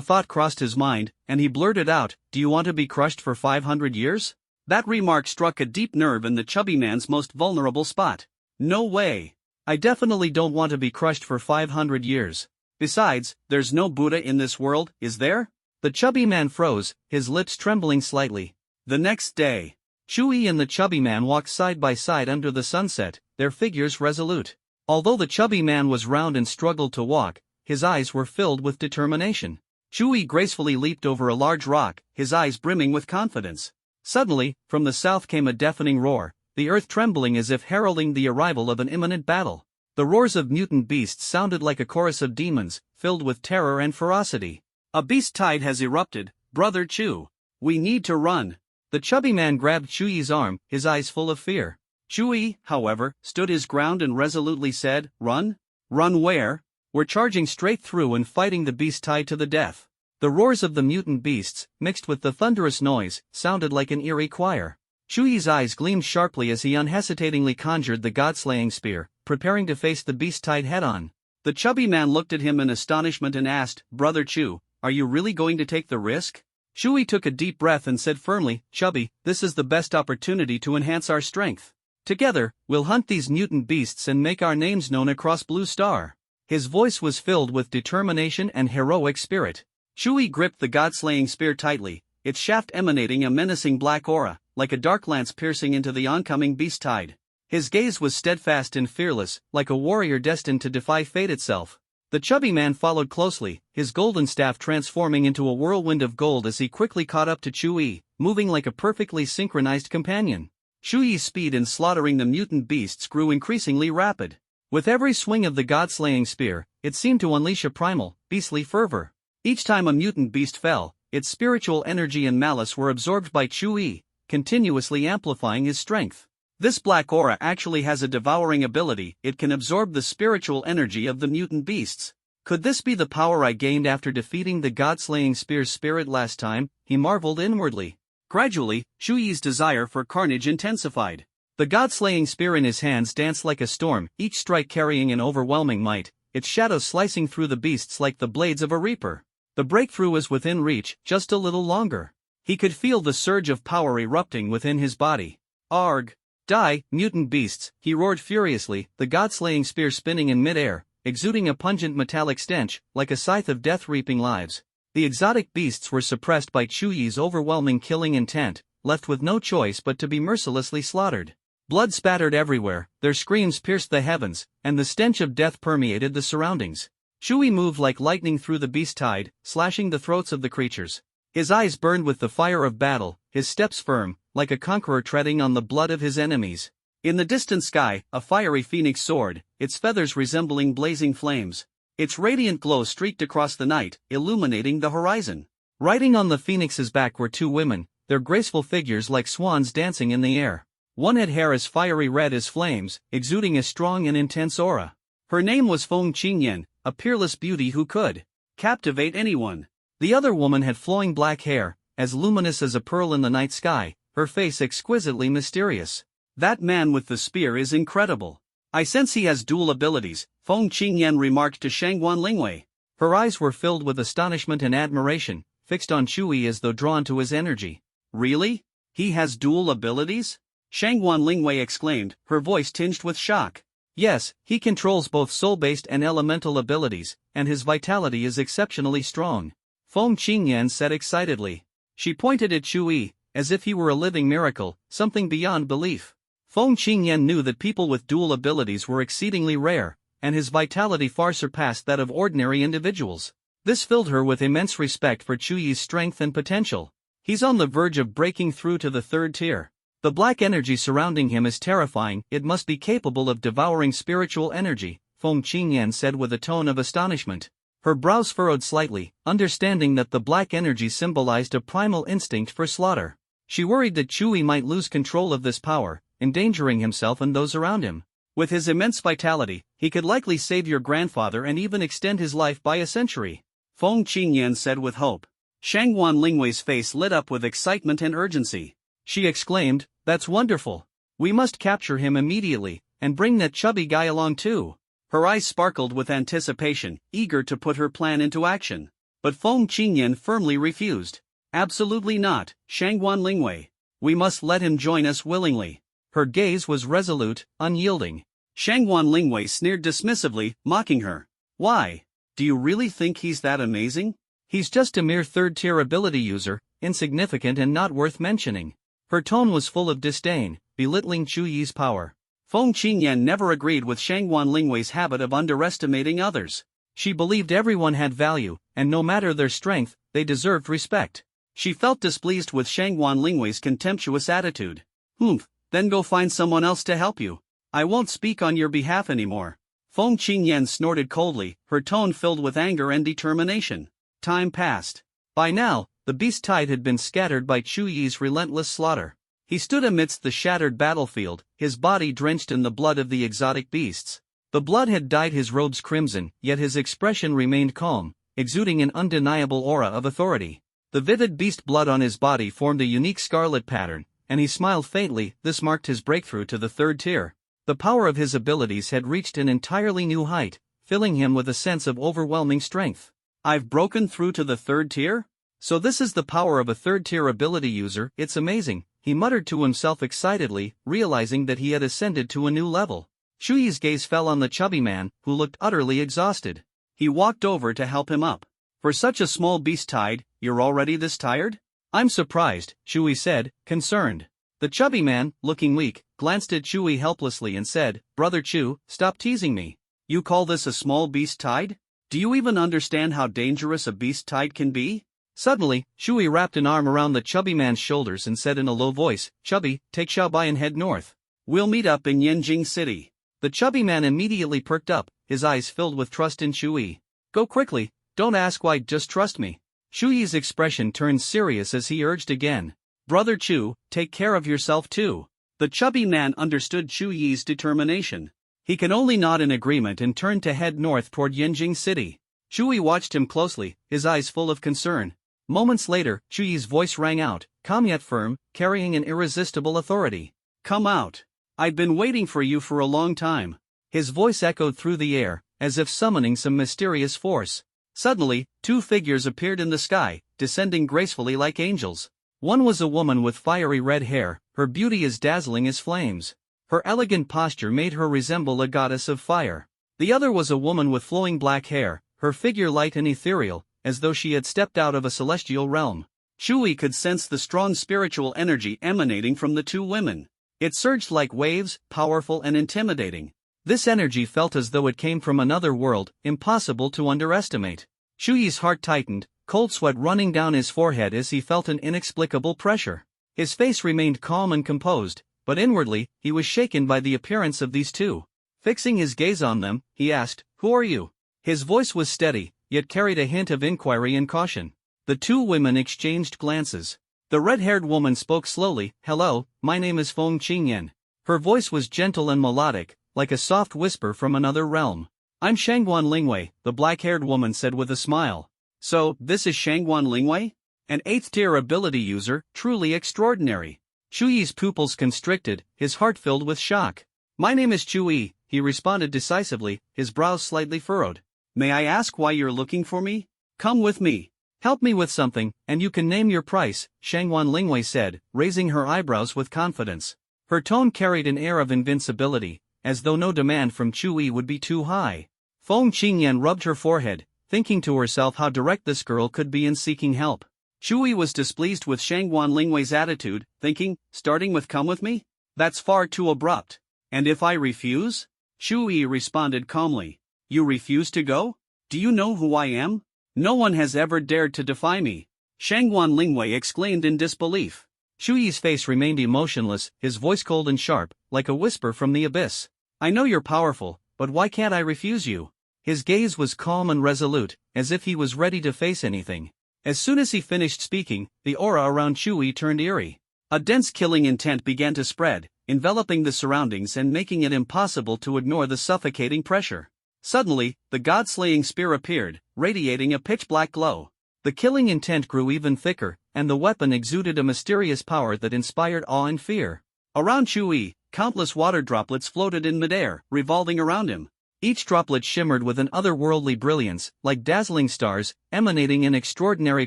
thought crossed his mind, and he blurted out, Do you want to be crushed for 500 years? That remark struck a deep nerve in the chubby man's most vulnerable spot. No way. I definitely don't want to be crushed for 500 years. Besides, there's no Buddha in this world, is there? The chubby man froze, his lips trembling slightly. The next day, Chewie and the chubby man walked side by side under the sunset, their figures resolute. Although the chubby man was round and struggled to walk, his eyes were filled with determination. Chewie gracefully leaped over a large rock, his eyes brimming with confidence. Suddenly, from the south came a deafening roar, the earth trembling as if heralding the arrival of an imminent battle. The roars of mutant beasts sounded like a chorus of demons, filled with terror and ferocity. A beast tide has erupted, Brother Chew. We need to run. The chubby man grabbed Chewie's arm, his eyes full of fear. Chewie, however, stood his ground and resolutely said, Run? Run where? We're charging straight through and fighting the beast tide to the death. The roars of the mutant beasts, mixed with the thunderous noise, sounded like an eerie choir. Chewie's eyes gleamed sharply as he unhesitatingly conjured the god-slaying spear, preparing to face the beast tide head-on. The chubby man looked at him in astonishment and asked, Brother Chew, are you really going to take the risk? Chewie took a deep breath and said firmly, Chubby, this is the best opportunity to enhance our strength. Together, we'll hunt these mutant beasts and make our names known across Blue Star. His voice was filled with determination and heroic spirit. Chewie gripped the god-slaying spear tightly, its shaft emanating a menacing black aura, like a dark lance piercing into the oncoming beast tide. His gaze was steadfast and fearless, like a warrior destined to defy fate itself. The chubby man followed closely, his golden staff transforming into a whirlwind of gold as he quickly caught up to Chewie, moving like a perfectly synchronized companion. Chewie's speed in slaughtering the mutant beasts grew increasingly rapid. With every swing of the god-slaying spear, it seemed to unleash a primal, beastly fervor. Each time a mutant beast fell, its spiritual energy and malice were absorbed by Chewie, continuously amplifying his strength. This black aura actually has a devouring ability, it can absorb the spiritual energy of the mutant beasts. Could this be the power I gained after defeating the god-slaying spear's spirit last time? He marveled inwardly. Gradually, Chewie's desire for carnage intensified. The god-slaying spear in his hands danced like a storm, each strike carrying an overwhelming might, its shadow slicing through the beasts like the blades of a reaper. The breakthrough was within reach, just a little longer. He could feel the surge of power erupting within his body. Arg! Die, mutant beasts, he roared furiously, the god-slaying spear spinning in mid-air, exuding a pungent metallic stench, like a scythe of death reaping lives. The exotic beasts were suppressed by Chewie's overwhelming killing intent, left with no choice but to be mercilessly slaughtered. Blood spattered everywhere, their screams pierced the heavens, and the stench of death permeated the surroundings. Chewie moved like lightning through the beast tide, slashing the throats of the creatures. His eyes burned with the fire of battle, his steps firm, like a conqueror treading on the blood of his enemies. In the distant sky, a fiery phoenix soared, its feathers resembling blazing flames. Its radiant glow streaked across the night, illuminating the horizon. Riding on the phoenix's back were two women, their graceful figures like swans dancing in the air. One had hair as fiery red as flames, exuding a strong and intense aura. Her name was Feng Qingyan, a peerless beauty who could captivate anyone. The other woman had flowing black hair, as luminous as a pearl in the night sky, her face exquisitely mysterious. That man with the spear is incredible. I sense he has dual abilities, Feng Qingyan remarked to Shangguan Lingwei. Her eyes were filled with astonishment and admiration, fixed on Chui as though drawn to his energy. Really? He has dual abilities? Shangguan Lingwei exclaimed, her voice tinged with shock. Yes, he controls both soul-based and elemental abilities, and his vitality is exceptionally strong. Feng Qingyan said excitedly. She pointed at Chui, as if he were a living miracle, something beyond belief. Feng Qingyan knew that people with dual abilities were exceedingly rare, and his vitality far surpassed that of ordinary individuals. This filled her with immense respect for Chuyi's strength and potential. He's on the verge of breaking through to the third tier. The black energy surrounding him is terrifying. It must be capable of devouring spiritual energy, Feng Qingyan said with a tone of astonishment. Her brows furrowed slightly, understanding that the black energy symbolized a primal instinct for slaughter. She worried that Chui might lose control of this power, endangering himself and those around him. With his immense vitality, he could likely save your grandfather and even extend his life by a century, Feng Qingyan said with hope. Shangguan Lingwei's face lit up with excitement and urgency. She exclaimed, "That's wonderful. We must capture him immediately, and bring that chubby guy along too." Her eyes sparkled with anticipation, eager to put her plan into action. But Feng Qingyan firmly refused. "Absolutely not, Shangguan Lingwei. We must let him join us willingly." Her gaze was resolute, unyielding. Shangguan Lingwei sneered dismissively, mocking her. "Why? Do you really think he's that amazing? He's just a mere third-tier ability user, insignificant and not worth mentioning." Her tone was full of disdain, belittling Chuyi's power. Feng Qingyan never agreed with Shangguan Lingwei's habit of underestimating others. She believed everyone had value, and no matter their strength, they deserved respect. She felt displeased with Shangguan Lingwei's contemptuous attitude. "Humph, then go find someone else to help you. I won't speak on your behalf anymore." Feng Qingyan snorted coldly, her tone filled with anger and determination. Time passed. By now, the beast tide had been scattered by Chuyi's relentless slaughter. He stood amidst the shattered battlefield, his body drenched in the blood of the exotic beasts. The blood had dyed his robes crimson, yet his expression remained calm, exuding an undeniable aura of authority. The vivid beast blood on his body formed a unique scarlet pattern, and he smiled faintly. This marked his breakthrough to the third tier. The power of his abilities had reached an entirely new height, filling him with a sense of overwhelming strength. "I've broken through to the third tier? So this is the power of a third-tier ability user. It's amazing," he muttered to himself excitedly, realizing that he had ascended to a new level. Chuyi's gaze fell on the chubby man, who looked utterly exhausted. He walked over to help him up. "For such a small beast tide, you're already this tired?" "I'm surprised," Chui said, concerned. The chubby man, looking weak, glanced at Chui helplessly and said, "Brother Chu, stop teasing me. You call this a small beast tide? Do you even understand how dangerous a beast tide can be?" Suddenly, Chui wrapped an arm around the chubby man's shoulders and said in a low voice, "Chubby, take Xiaobai and head north. We'll meet up in Yanjing City." The chubby man immediately perked up, his eyes filled with trust in Chui. "Go quickly, don't ask why, just trust me." Chuyi's expression turned serious as he urged again, "Brother Chu, take care of yourself too." The chubby man understood Chuyi's determination. He could only nod in agreement and turned to head north toward Yanjing City. Chui watched him closely, his eyes full of concern. Moments later, Chuyi's voice rang out, calm yet firm, carrying an irresistible authority. "Come out. I've been waiting for you for a long time." His voice echoed through the air, as if summoning some mysterious force. Suddenly, two figures appeared in the sky, descending gracefully like angels. One was a woman with fiery red hair, her beauty as dazzling as flames. Her elegant posture made her resemble a goddess of fire. The other was a woman with flowing black hair, her figure light and ethereal, as though she had stepped out of a celestial realm. Chui could sense the strong spiritual energy emanating from the two women. It surged like waves, powerful and intimidating. This energy felt as though it came from another world, impossible to underestimate. Chuyi's heart tightened, cold sweat running down his forehead as he felt an inexplicable pressure. His face remained calm and composed, but inwardly, he was shaken by the appearance of these two. Fixing his gaze on them, he asked, "Who are you?" His voice was steady, yet carried a hint of inquiry and caution. The two women exchanged glances. The red-haired woman spoke slowly, "Hello, my name is Feng Qingyan." Her voice was gentle and melodic, like a soft whisper from another realm. "I'm Shangguan Lingwei," the black-haired woman said with a smile. "So, this is Shangguan Lingwei? An 8th-tier ability user, truly extraordinary." Chuyi's pupils constricted, his heart filled with shock. My name is Chu-yi, he responded decisively, his brows slightly furrowed. May I ask why you're looking for me? Come with me. Help me with something, and you can name your price, Shangwan Lingwei said, raising her eyebrows with confidence. Her tone carried an air of invincibility, as though no demand from Chu-yi would be too high. Feng Qingyan rubbed her forehead, thinking to herself how direct this girl could be in seeking help. Chu-yi was displeased with Shangwan Lingwei's attitude, thinking, starting with come with me? That's far too abrupt. And if I refuse? Chu-yi responded calmly. You refuse to go? Do you know who I am? No one has ever dared to defy me. Shangwan Lingwei exclaimed in disbelief. Chu-yi's face remained emotionless, his voice cold and sharp, like a whisper from the abyss. I know you're powerful, but why can't I refuse you? His gaze was calm and resolute, as if he was ready to face anything. As soon as he finished speaking, the aura around Chu-yi turned eerie. A dense killing intent began to spread, enveloping the surroundings and making it impossible to ignore the suffocating pressure. Suddenly, the god-slaying spear appeared, radiating a pitch-black glow. The killing intent grew even thicker, and the weapon exuded a mysterious power that inspired awe and fear. Around Chu-yi, countless water droplets floated in midair, revolving around him. Each droplet shimmered with an otherworldly brilliance, like dazzling stars, emanating in extraordinary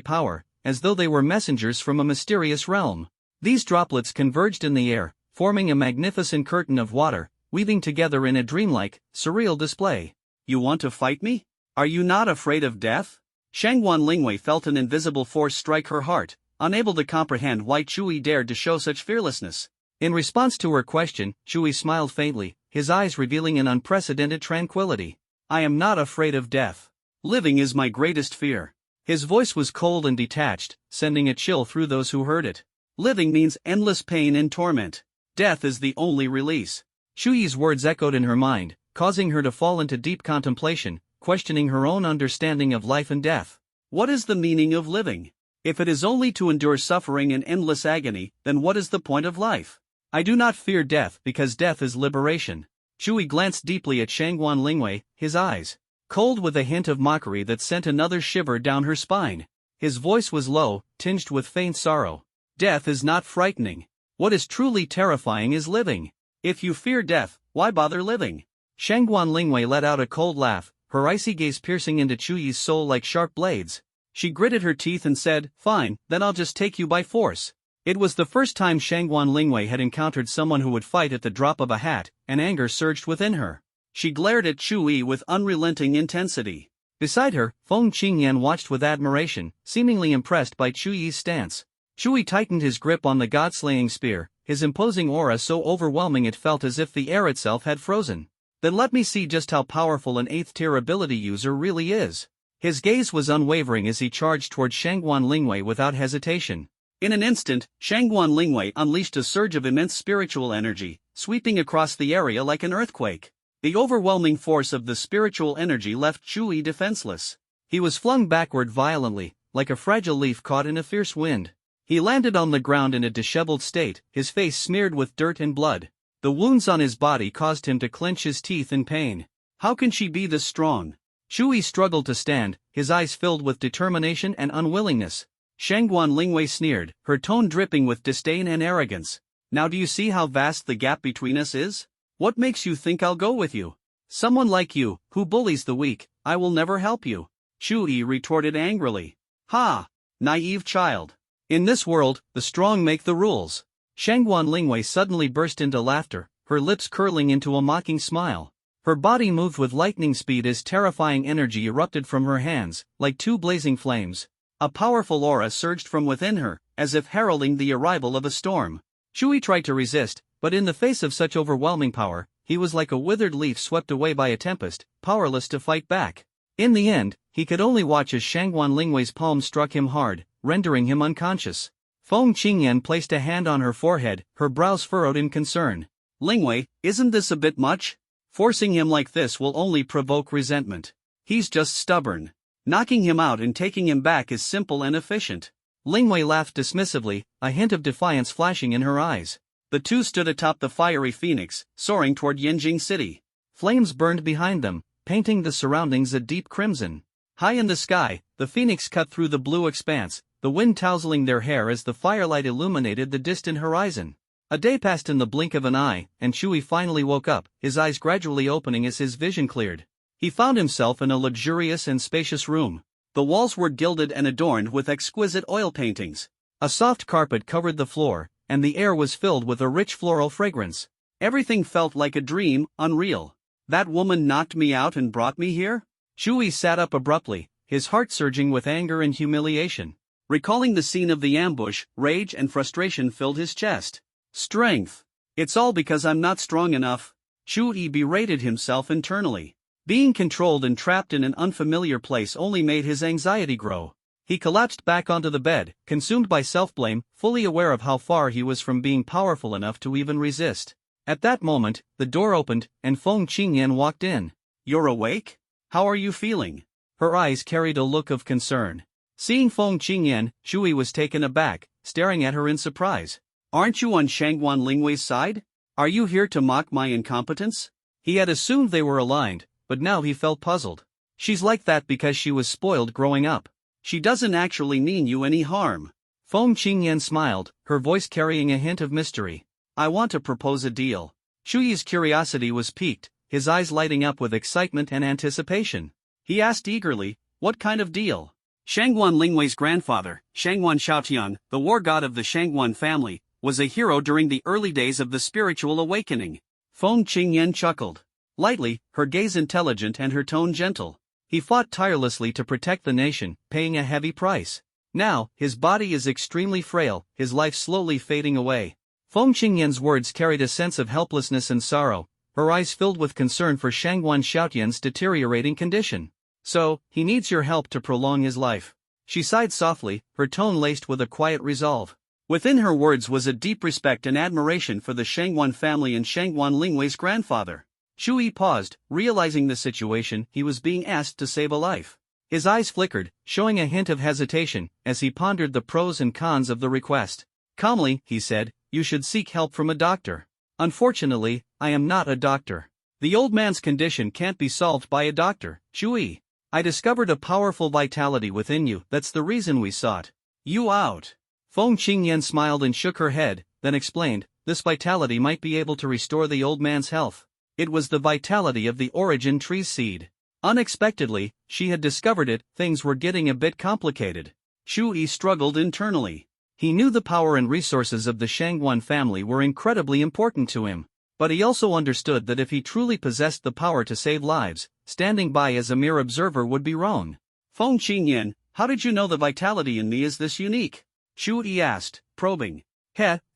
power, as though they were messengers from a mysterious realm. These droplets converged in the air, forming a magnificent curtain of water, weaving together in a dreamlike, surreal display. You want to fight me? Are you not afraid of death? Shangwan Lingwei felt an invisible force strike her heart, unable to comprehend why Chu-yi dared to show such fearlessness. In response to her question, Chu-yi smiled faintly, his eyes revealing an unprecedented tranquility. I am not afraid of death. Living is my greatest fear. His voice was cold and detached, sending a chill through those who heard it. Living means endless pain and torment. Death is the only release. Chu-yi's words echoed in her mind, causing her to fall into deep contemplation, questioning her own understanding of life and death. What is the meaning of living? If it is only to endure suffering and endless agony, then what is the point of life? I do not fear death because death is liberation. Chu-yi glanced deeply at Shangwan Lingwei, his eyes cold with a hint of mockery that sent another shiver down her spine. His voice was low, tinged with faint sorrow. Death is not frightening. What is truly terrifying is living. If you fear death, why bother living? Shangwan Lingwei let out a cold laugh, her icy gaze piercing into Chu-yi's soul like sharp blades. She gritted her teeth and said, Fine, then I'll just take you by force. It was the first time Shangwan Lingwei had encountered someone who would fight at the drop of a hat, and anger surged within her. She glared at Chu-yi with unrelenting intensity. Beside her, Feng Qingyan watched with admiration, seemingly impressed by Chu-yi's stance. Chu-yi tightened his grip on the god-slaying spear, his imposing aura so overwhelming it felt as if the air itself had frozen. Then let me see just how powerful an 8th-tier ability user really is. His gaze was unwavering as he charged toward Shangwan Lingwei without hesitation. In an instant, Shangwan Lingwei unleashed a surge of immense spiritual energy, sweeping across the area like an earthquake. The overwhelming force of the spiritual energy left Chu-yi defenseless. He was flung backward violently, like a fragile leaf caught in a fierce wind. He landed on the ground in a disheveled state, his face smeared with dirt and blood. The wounds on his body caused him to clench his teeth in pain. How can she be this strong? Chu-yi struggled to stand, his eyes filled with determination and unwillingness. Shangwan Lingwei sneered, her tone dripping with disdain and arrogance. Now do you see how vast the gap between us is? What makes you think I'll go with you? Someone like you, who bullies the weak, I will never help you. Chu-yi retorted angrily. Ha! Naive child. In this world, the strong make the rules. Shangwan Lingwei suddenly burst into laughter, her lips curling into a mocking smile. Her body moved with lightning speed as terrifying energy erupted from her hands, like two blazing flames. A powerful aura surged from within her, as if heralding the arrival of a storm. Chu-yi tried to resist, but in the face of such overwhelming power, he was like a withered leaf swept away by a tempest, powerless to fight back. In the end, he could only watch as Shangwan Lingwei's palm struck him hard, rendering him unconscious. Feng Qingyan placed a hand on her forehead, her brows furrowed in concern. Lingwei, isn't this a bit much? Forcing him like this will only provoke resentment. He's just stubborn. Knocking him out and taking him back is simple and efficient. Lingwei laughed dismissively, a hint of defiance flashing in her eyes. The two stood atop the fiery phoenix, soaring toward Yanjing City. Flames burned behind them, painting the surroundings a deep crimson. High in the sky, the phoenix cut through the blue expanse, the wind tousling their hair as the firelight illuminated the distant horizon. A day passed in the blink of an eye, and Shui finally woke up, his eyes gradually opening as his vision cleared. He found himself in a luxurious and spacious room. The walls were gilded and adorned with exquisite oil paintings. A soft carpet covered the floor, and the air was filled with a rich floral fragrance. Everything felt like a dream, unreal. That woman knocked me out and brought me here? Shui sat up abruptly, his heart surging with anger and humiliation. Recalling the scene of the ambush, rage and frustration filled his chest. Strength. It's all because I'm not strong enough. Shui berated himself internally. Being controlled and trapped in an unfamiliar place only made his anxiety grow. He collapsed back onto the bed, consumed by self-blame, fully aware of how far he was from being powerful enough to even resist. At that moment, the door opened, and Feng Qingyan walked in. You're awake? How are you feeling? Her eyes carried a look of concern. Seeing Feng Qingyan, Shui was taken aback, staring at her in surprise. Aren't you on Shangguan Lingwei's side? Are you here to mock my incompetence? He had assumed they were aligned, but now he felt puzzled. She's like that because she was spoiled growing up. She doesn't actually mean you any harm. Feng Qingyan smiled, her voice carrying a hint of mystery. I want to propose a deal. Shui's curiosity was piqued, his eyes lighting up with excitement and anticipation. He asked eagerly, what kind of deal? Shangguan Lingwei's grandfather, Shangguan Shaotiang, the war god of the Shangguan family, was a hero during the early days of the spiritual awakening. Feng Qingyan chuckled. Lightly, her gaze intelligent and her tone gentle. He fought tirelessly to protect the nation, paying a heavy price. Now, his body is extremely frail, his life slowly fading away. Feng Qingyan's words carried a sense of helplessness and sorrow, her eyes filled with concern for Shangguan Shaotian's deteriorating condition. So, he needs your help to prolong his life. She sighed softly, her tone laced with a quiet resolve. Within her words was a deep respect and admiration for the Shangguan family and Shangguan Lingwei's grandfather. Shui paused, realizing the situation, he was being asked to save a life. His eyes flickered, showing a hint of hesitation, as he pondered the pros and cons of the request. Calmly, he said, you should seek help from a doctor. Unfortunately, I am not a doctor. The old man's condition can't be solved by a doctor, Shui. I discovered a powerful vitality within you, that's the reason we sought you out. Feng Qingyan smiled and shook her head, then explained, this vitality might be able to restore the old man's health. It was the vitality of the origin tree's seed. Unexpectedly, she had discovered it, things were getting a bit complicated. Shui struggled internally. He knew the power and resources of the Shangguan family were incredibly important to him, but he also understood that if he truly possessed the power to save lives, standing by as a mere observer would be wrong. Feng Qingyan, how did you know the vitality in me is this unique? Shui asked, probing.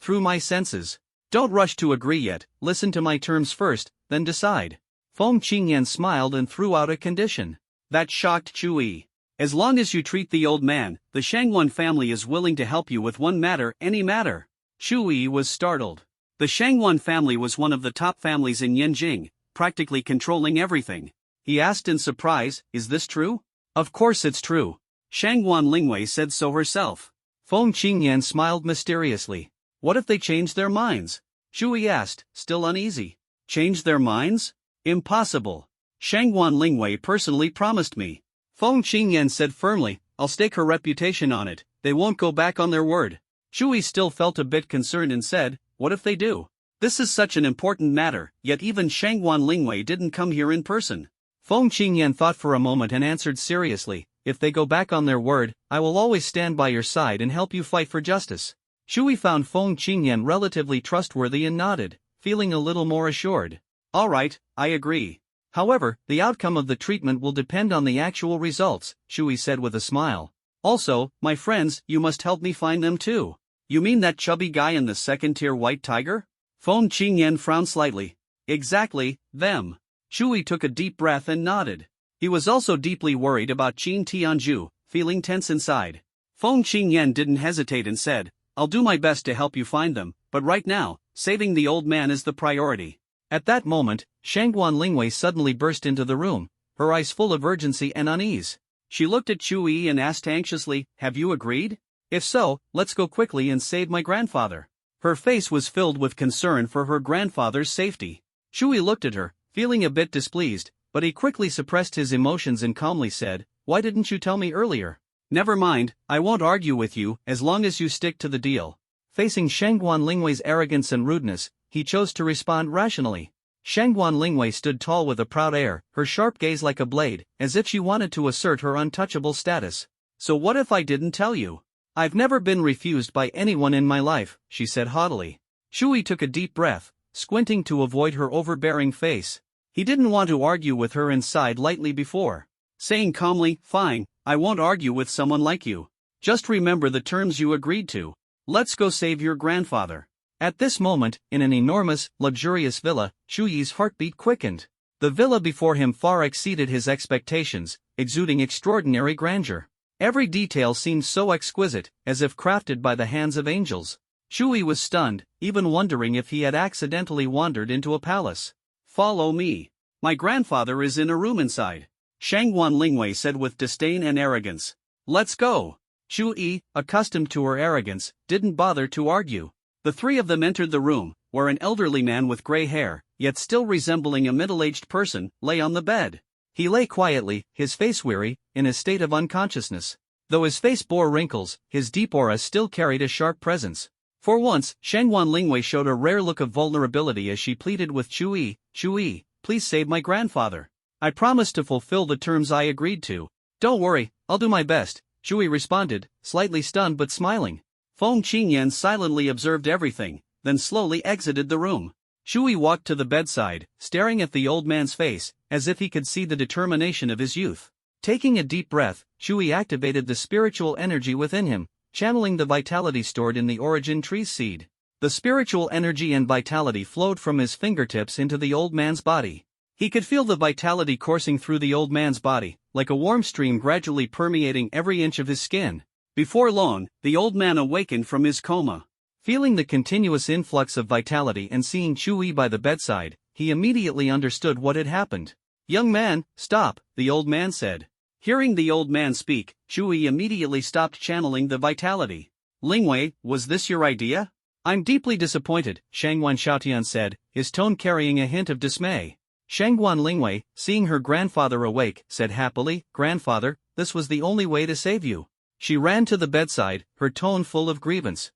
Through my senses. Don't rush to agree yet, listen to my terms first, then decide. Feng Qingyan smiled and threw out a condition. That shocked Shui. As long as you treat the old man, the Shangguan family is willing to help you with one matter, any matter. Shui was startled. The Shangguan family was one of the top families in Yanjing, practically controlling everything. He asked in surprise, is this true? Of course it's true. Shangguan Lingwei said so herself. Feng Qingyan smiled mysteriously. What if they change their minds? Shui asked, still uneasy. Change their minds? Impossible. Shangguan Lingwei personally promised me. Feng Qingyan said firmly, I'll stake her reputation on it, they won't go back on their word. Shui still felt a bit concerned and said, what if they do? This is such an important matter, yet even Shangguan Lingwei didn't come here in person. Feng Qingyan thought for a moment and answered seriously, if they go back on their word, I will always stand by your side and help you fight for justice. Shui found Feng Qingyan relatively trustworthy and nodded, feeling a little more assured. All right, I agree. However, the outcome of the treatment will depend on the actual results, Shui said with a smile. Also, my friends, you must help me find them too. You mean that chubby guy in the second-tier white tiger? Feng Qingyan frowned slightly. Exactly, them. Shui took a deep breath and nodded. He was also deeply worried about Qin Tianzhu, feeling tense inside. Feng Qingyan didn't hesitate and said, I'll do my best to help you find them, but right now, saving the old man is the priority. At that moment, Shangguan Lingwei suddenly burst into the room, her eyes full of urgency and unease. She looked at Shui and asked anxiously, have you agreed? If so, let's go quickly and save my grandfather. Her face was filled with concern for her grandfather's safety. Shui looked at her, feeling a bit displeased, but he quickly suppressed his emotions and calmly said, why didn't you tell me earlier? Never mind, I won't argue with you as long as you stick to the deal. Facing Shangguan Lingwei's arrogance and rudeness, he chose to respond rationally. Shangguan Lingwei stood tall with a proud air, her sharp gaze like a blade, as if she wanted to assert her untouchable status. "So what if I didn't tell you? I've never been refused by anyone in my life," she said haughtily. Shui took a deep breath, squinting to avoid her overbearing face. He didn't want to argue with her and sighed lightly before saying calmly, "Fine, I won't argue with someone like you. Just remember the terms you agreed to. Let's go save your grandfather." At this moment, in an enormous, luxurious villa, Shuyi's heartbeat quickened. The villa before him far exceeded his expectations, exuding extraordinary grandeur. Every detail seemed so exquisite, as if crafted by the hands of angels. Shui was stunned, even wondering if he had accidentally wandered into a palace. "Follow me. My grandfather is in a room inside," Shangguan Lingwei said with disdain and arrogance. "Let's go." Shui, accustomed to her arrogance, didn't bother to argue. The three of them entered the room, where an elderly man with gray hair, yet still resembling a middle-aged person, lay on the bed. He lay quietly, his face weary, in a state of unconsciousness. Though his face bore wrinkles, his deep aura still carried a sharp presence. For once, Shangguan Lingwei showed a rare look of vulnerability as she pleaded with Shui, please save my grandfather. I promise to fulfill the terms I agreed to." "Don't worry, I'll do my best," Shui responded, slightly stunned but smiling. Feng Qingyan silently observed everything, then slowly exited the room. Shui walked to the bedside, staring at the old man's face, as if he could see the determination of his youth. Taking a deep breath, Shui activated the spiritual energy within him, channeling the vitality stored in the origin tree's seed. The spiritual energy and vitality flowed from his fingertips into the old man's body. He could feel the vitality coursing through the old man's body, like a warm stream gradually permeating every inch of his skin. Before long, the old man awakened from his coma. Feeling the continuous influx of vitality and seeing Shui by the bedside, he immediately understood what had happened. "Young man, stop," the old man said. Hearing the old man speak, Shui immediately stopped channeling the vitality. "Lingwei, was this your idea?" "I'm deeply disappointed," Shangguan Xiaotian said, his tone carrying a hint of dismay. Shangguan Lingwei, seeing her grandfather awake, said happily, "Grandfather, this was the only way to save you." She ran to the bedside, her tone full of grievance.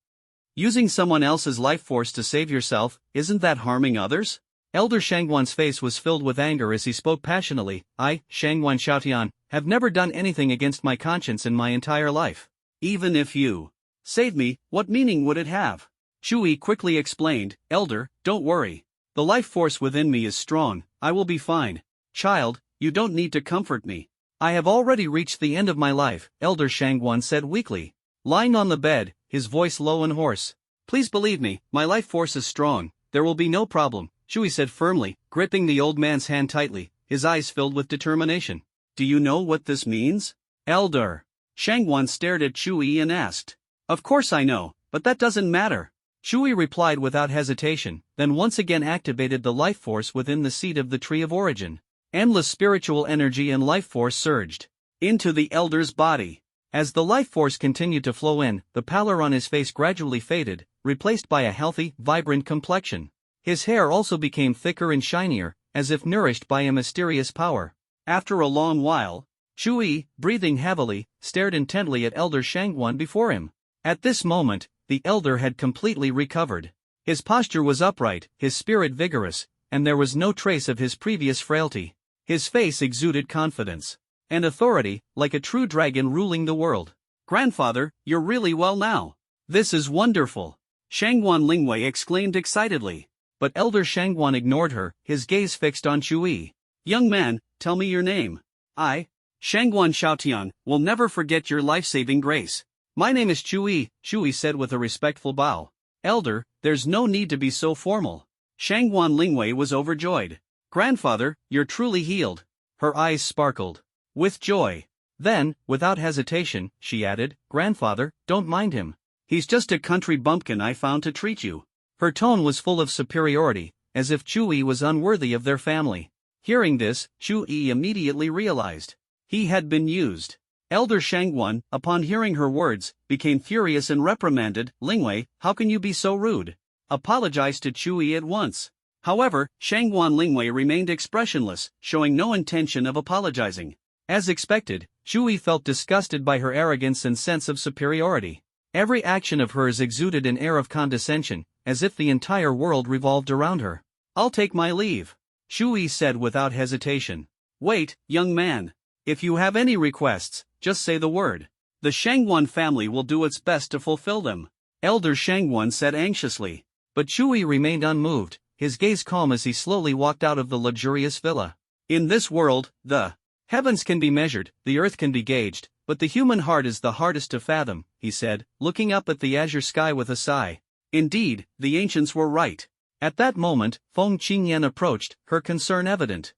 "Using someone else's life force to save yourself, isn't that harming others?" Elder Shangguan's face was filled with anger as he spoke passionately. "I, Shangguan Xiaotian, have never done anything against my conscience in my entire life. Even if you saved me, what meaning would it have?" Shui quickly explained, "Elder, don't worry. The life force within me is strong, I will be fine. Child, you don't need to comfort me. I have already reached the end of my life," Elder Shangguan said weakly. Lying on the bed, his voice low and hoarse. "Please believe me, my life force is strong, there will be no problem," Shui said firmly, gripping the old man's hand tightly, his eyes filled with determination. "Do you know what this means?" "Elder." Shangguan stared at Shui and asked. "Of course I know, but that doesn't matter." Shui replied without hesitation, then once again activated the life force within the seed of the tree of origin. Endless spiritual energy and life force surged into the elder's body. As the life force continued to flow in, the pallor on his face gradually faded, replaced by a healthy, vibrant complexion. His hair also became thicker and shinier, as if nourished by a mysterious power. After a long while, Shui, breathing heavily, stared intently at Elder Shangguan before him. At this moment, the elder had completely recovered. His posture was upright, his spirit vigorous, and there was no trace of his previous frailty. His face exuded confidence and authority, like a true dragon ruling the world. "Grandfather, you're really well now. This is wonderful," Shangguan Lingwei exclaimed excitedly. But Elder Shangguan ignored her, his gaze fixed on Shui. "Young man, tell me your name. I, Shangguan Xiaotian, will never forget your life-saving grace." "My name is Shui," Shui said with a respectful bow. "Elder, there's no need to be so formal." Shangguan Lingwei was overjoyed. "Grandfather, you're truly healed." Her eyes sparkled with joy. Then, without hesitation, she added, "Grandfather, don't mind him. He's just a country bumpkin I found to treat you." Her tone was full of superiority, as if Shui was unworthy of their family. Hearing this, Shui immediately realized he had been used. Elder Shangguan, upon hearing her words, became furious and reprimanded, "Lingwei, how can you be so rude? Apologize to Shui at once." However, Shangguan Lingwei remained expressionless, showing no intention of apologizing. As expected, Shui felt disgusted by her arrogance and sense of superiority. Every action of hers exuded an air of condescension, as if the entire world revolved around her. "I'll take my leave," Shui said without hesitation. "Wait, young man. If you have any requests, just say the word. The Shangguan family will do its best to fulfill them," Elder Shangguan said anxiously. But Shui remained unmoved, his gaze calm as he slowly walked out of the luxurious villa. "In this world, the heavens can be measured, the earth can be gauged, but the human heart is the hardest to fathom," he said, looking up at the azure sky with a sigh. Indeed, the ancients were right. At that moment, Feng Qingyan approached, her concern evident.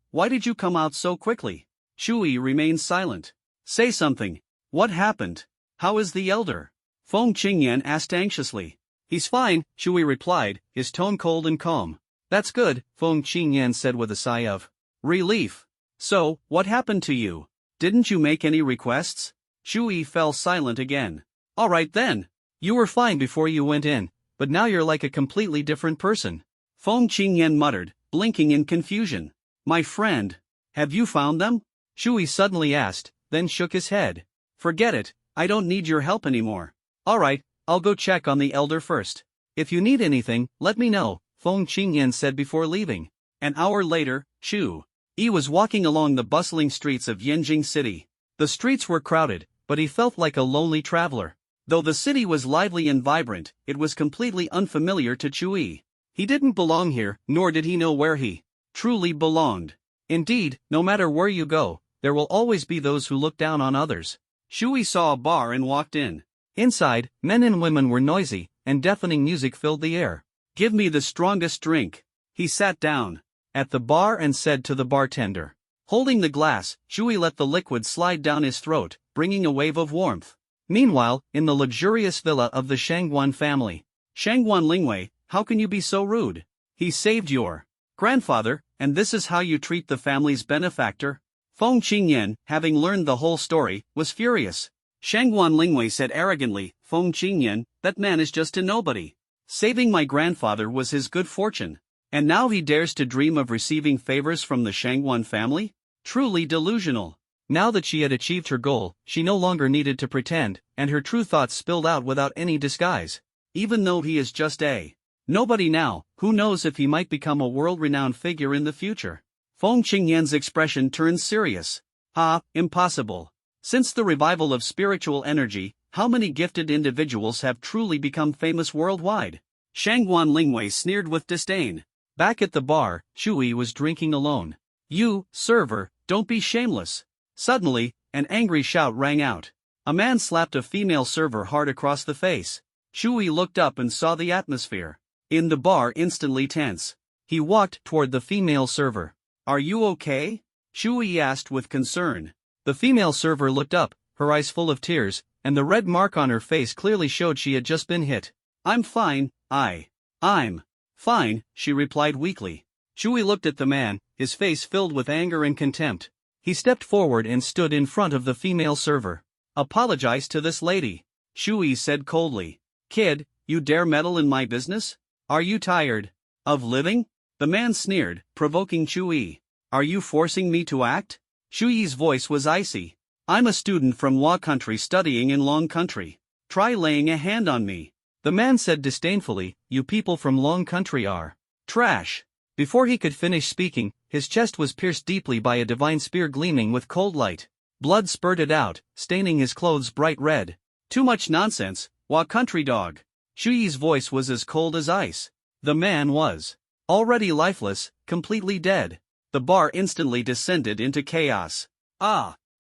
Why did you come out so quickly?" Shui remained silent. "Say something. What happened? How is the elder?" Feng Qingyan asked anxiously. "He's fine," Shui replied, his tone cold and calm. "That's good," Feng Qingyan said with a sigh of relief. "So, what happened to you? Didn't you make any requests?" Shui fell silent again. "All right then. You were fine before you went in, but now you're like a completely different person," Feng Qingyan muttered, blinking in confusion. "My friend, have you found them?" Shui suddenly asked, then shook his head. "Forget it, I don't need your help anymore." "All right, I'll go check on the elder first. If you need anything, let me know," Feng Qingyan said before leaving. An hour later, Chu Yi was walking along the bustling streets of Yanjing City. The streets were crowded, but he felt like a lonely traveler. Though the city was lively and vibrant, it was completely unfamiliar to Chu Yi. He didn't belong here, nor did he know where he truly belonged. Indeed, no matter where you go, there will always be those who look down on others. Shui saw a bar and walked in. Inside, men and women were noisy, and deafening music filled the air. "Give me the strongest drink." He sat down at the bar and said to the bartender. Holding the glass, Shui let the liquid slide down his throat, bringing a wave of warmth. Meanwhile, in the luxurious villa of the Shangguan family. "Shangguan Lingwei, how can you be so rude? He saved your grandfather, and this is how you treat the family's benefactor?" Feng Qingyan, having learned the whole story, was furious. Shangguan Lingwei said arrogantly, "Feng Qingyan, that man is just a nobody. Saving my grandfather was his good fortune. And now he dares to dream of receiving favors from the Shangguan family? Truly delusional." Now that she had achieved her goal, she no longer needed to pretend, and her true thoughts spilled out without any disguise. "Even though he is just a nobody now, who knows if he might become a world-renowned figure in the future?" Feng Qingyan's expression turned serious. Impossible. Since the revival of spiritual energy, how many gifted individuals have truly become famous worldwide? Shangguan Lingwei sneered with disdain. Back at the bar, Shui was drinking alone. "You, server, don't be shameless." Suddenly, an angry shout rang out. A man slapped a female server hard across the face. Shui looked up and saw the atmosphere in the bar instantly tense. He walked toward the female server. "Are you okay?" Shui asked with concern. The female server looked up, her eyes full of tears, and the red mark on her face clearly showed she had just been hit. "I'm fine, I'm fine," she replied weakly. Shui looked at the man, his face filled with anger and contempt. He stepped forward and stood in front of the female server. "Apologize to this lady," Shui said coldly. "Kid, you dare meddle in my business? Are you tired of living?" The man sneered, provoking Shui. "Are you forcing me to act?" Shui's voice was icy. "I'm a student from Hua country studying in Long country. Try laying a hand on me." The man said disdainfully, "You people from Long country are trash." Before he could finish speaking, his chest was pierced deeply by a divine spear gleaming with cold light. Blood spurted out, staining his clothes bright red. "Too much nonsense, Hua country dog." Shui's voice was as cold as ice. The man was already lifeless, completely dead. The bar instantly descended into chaos.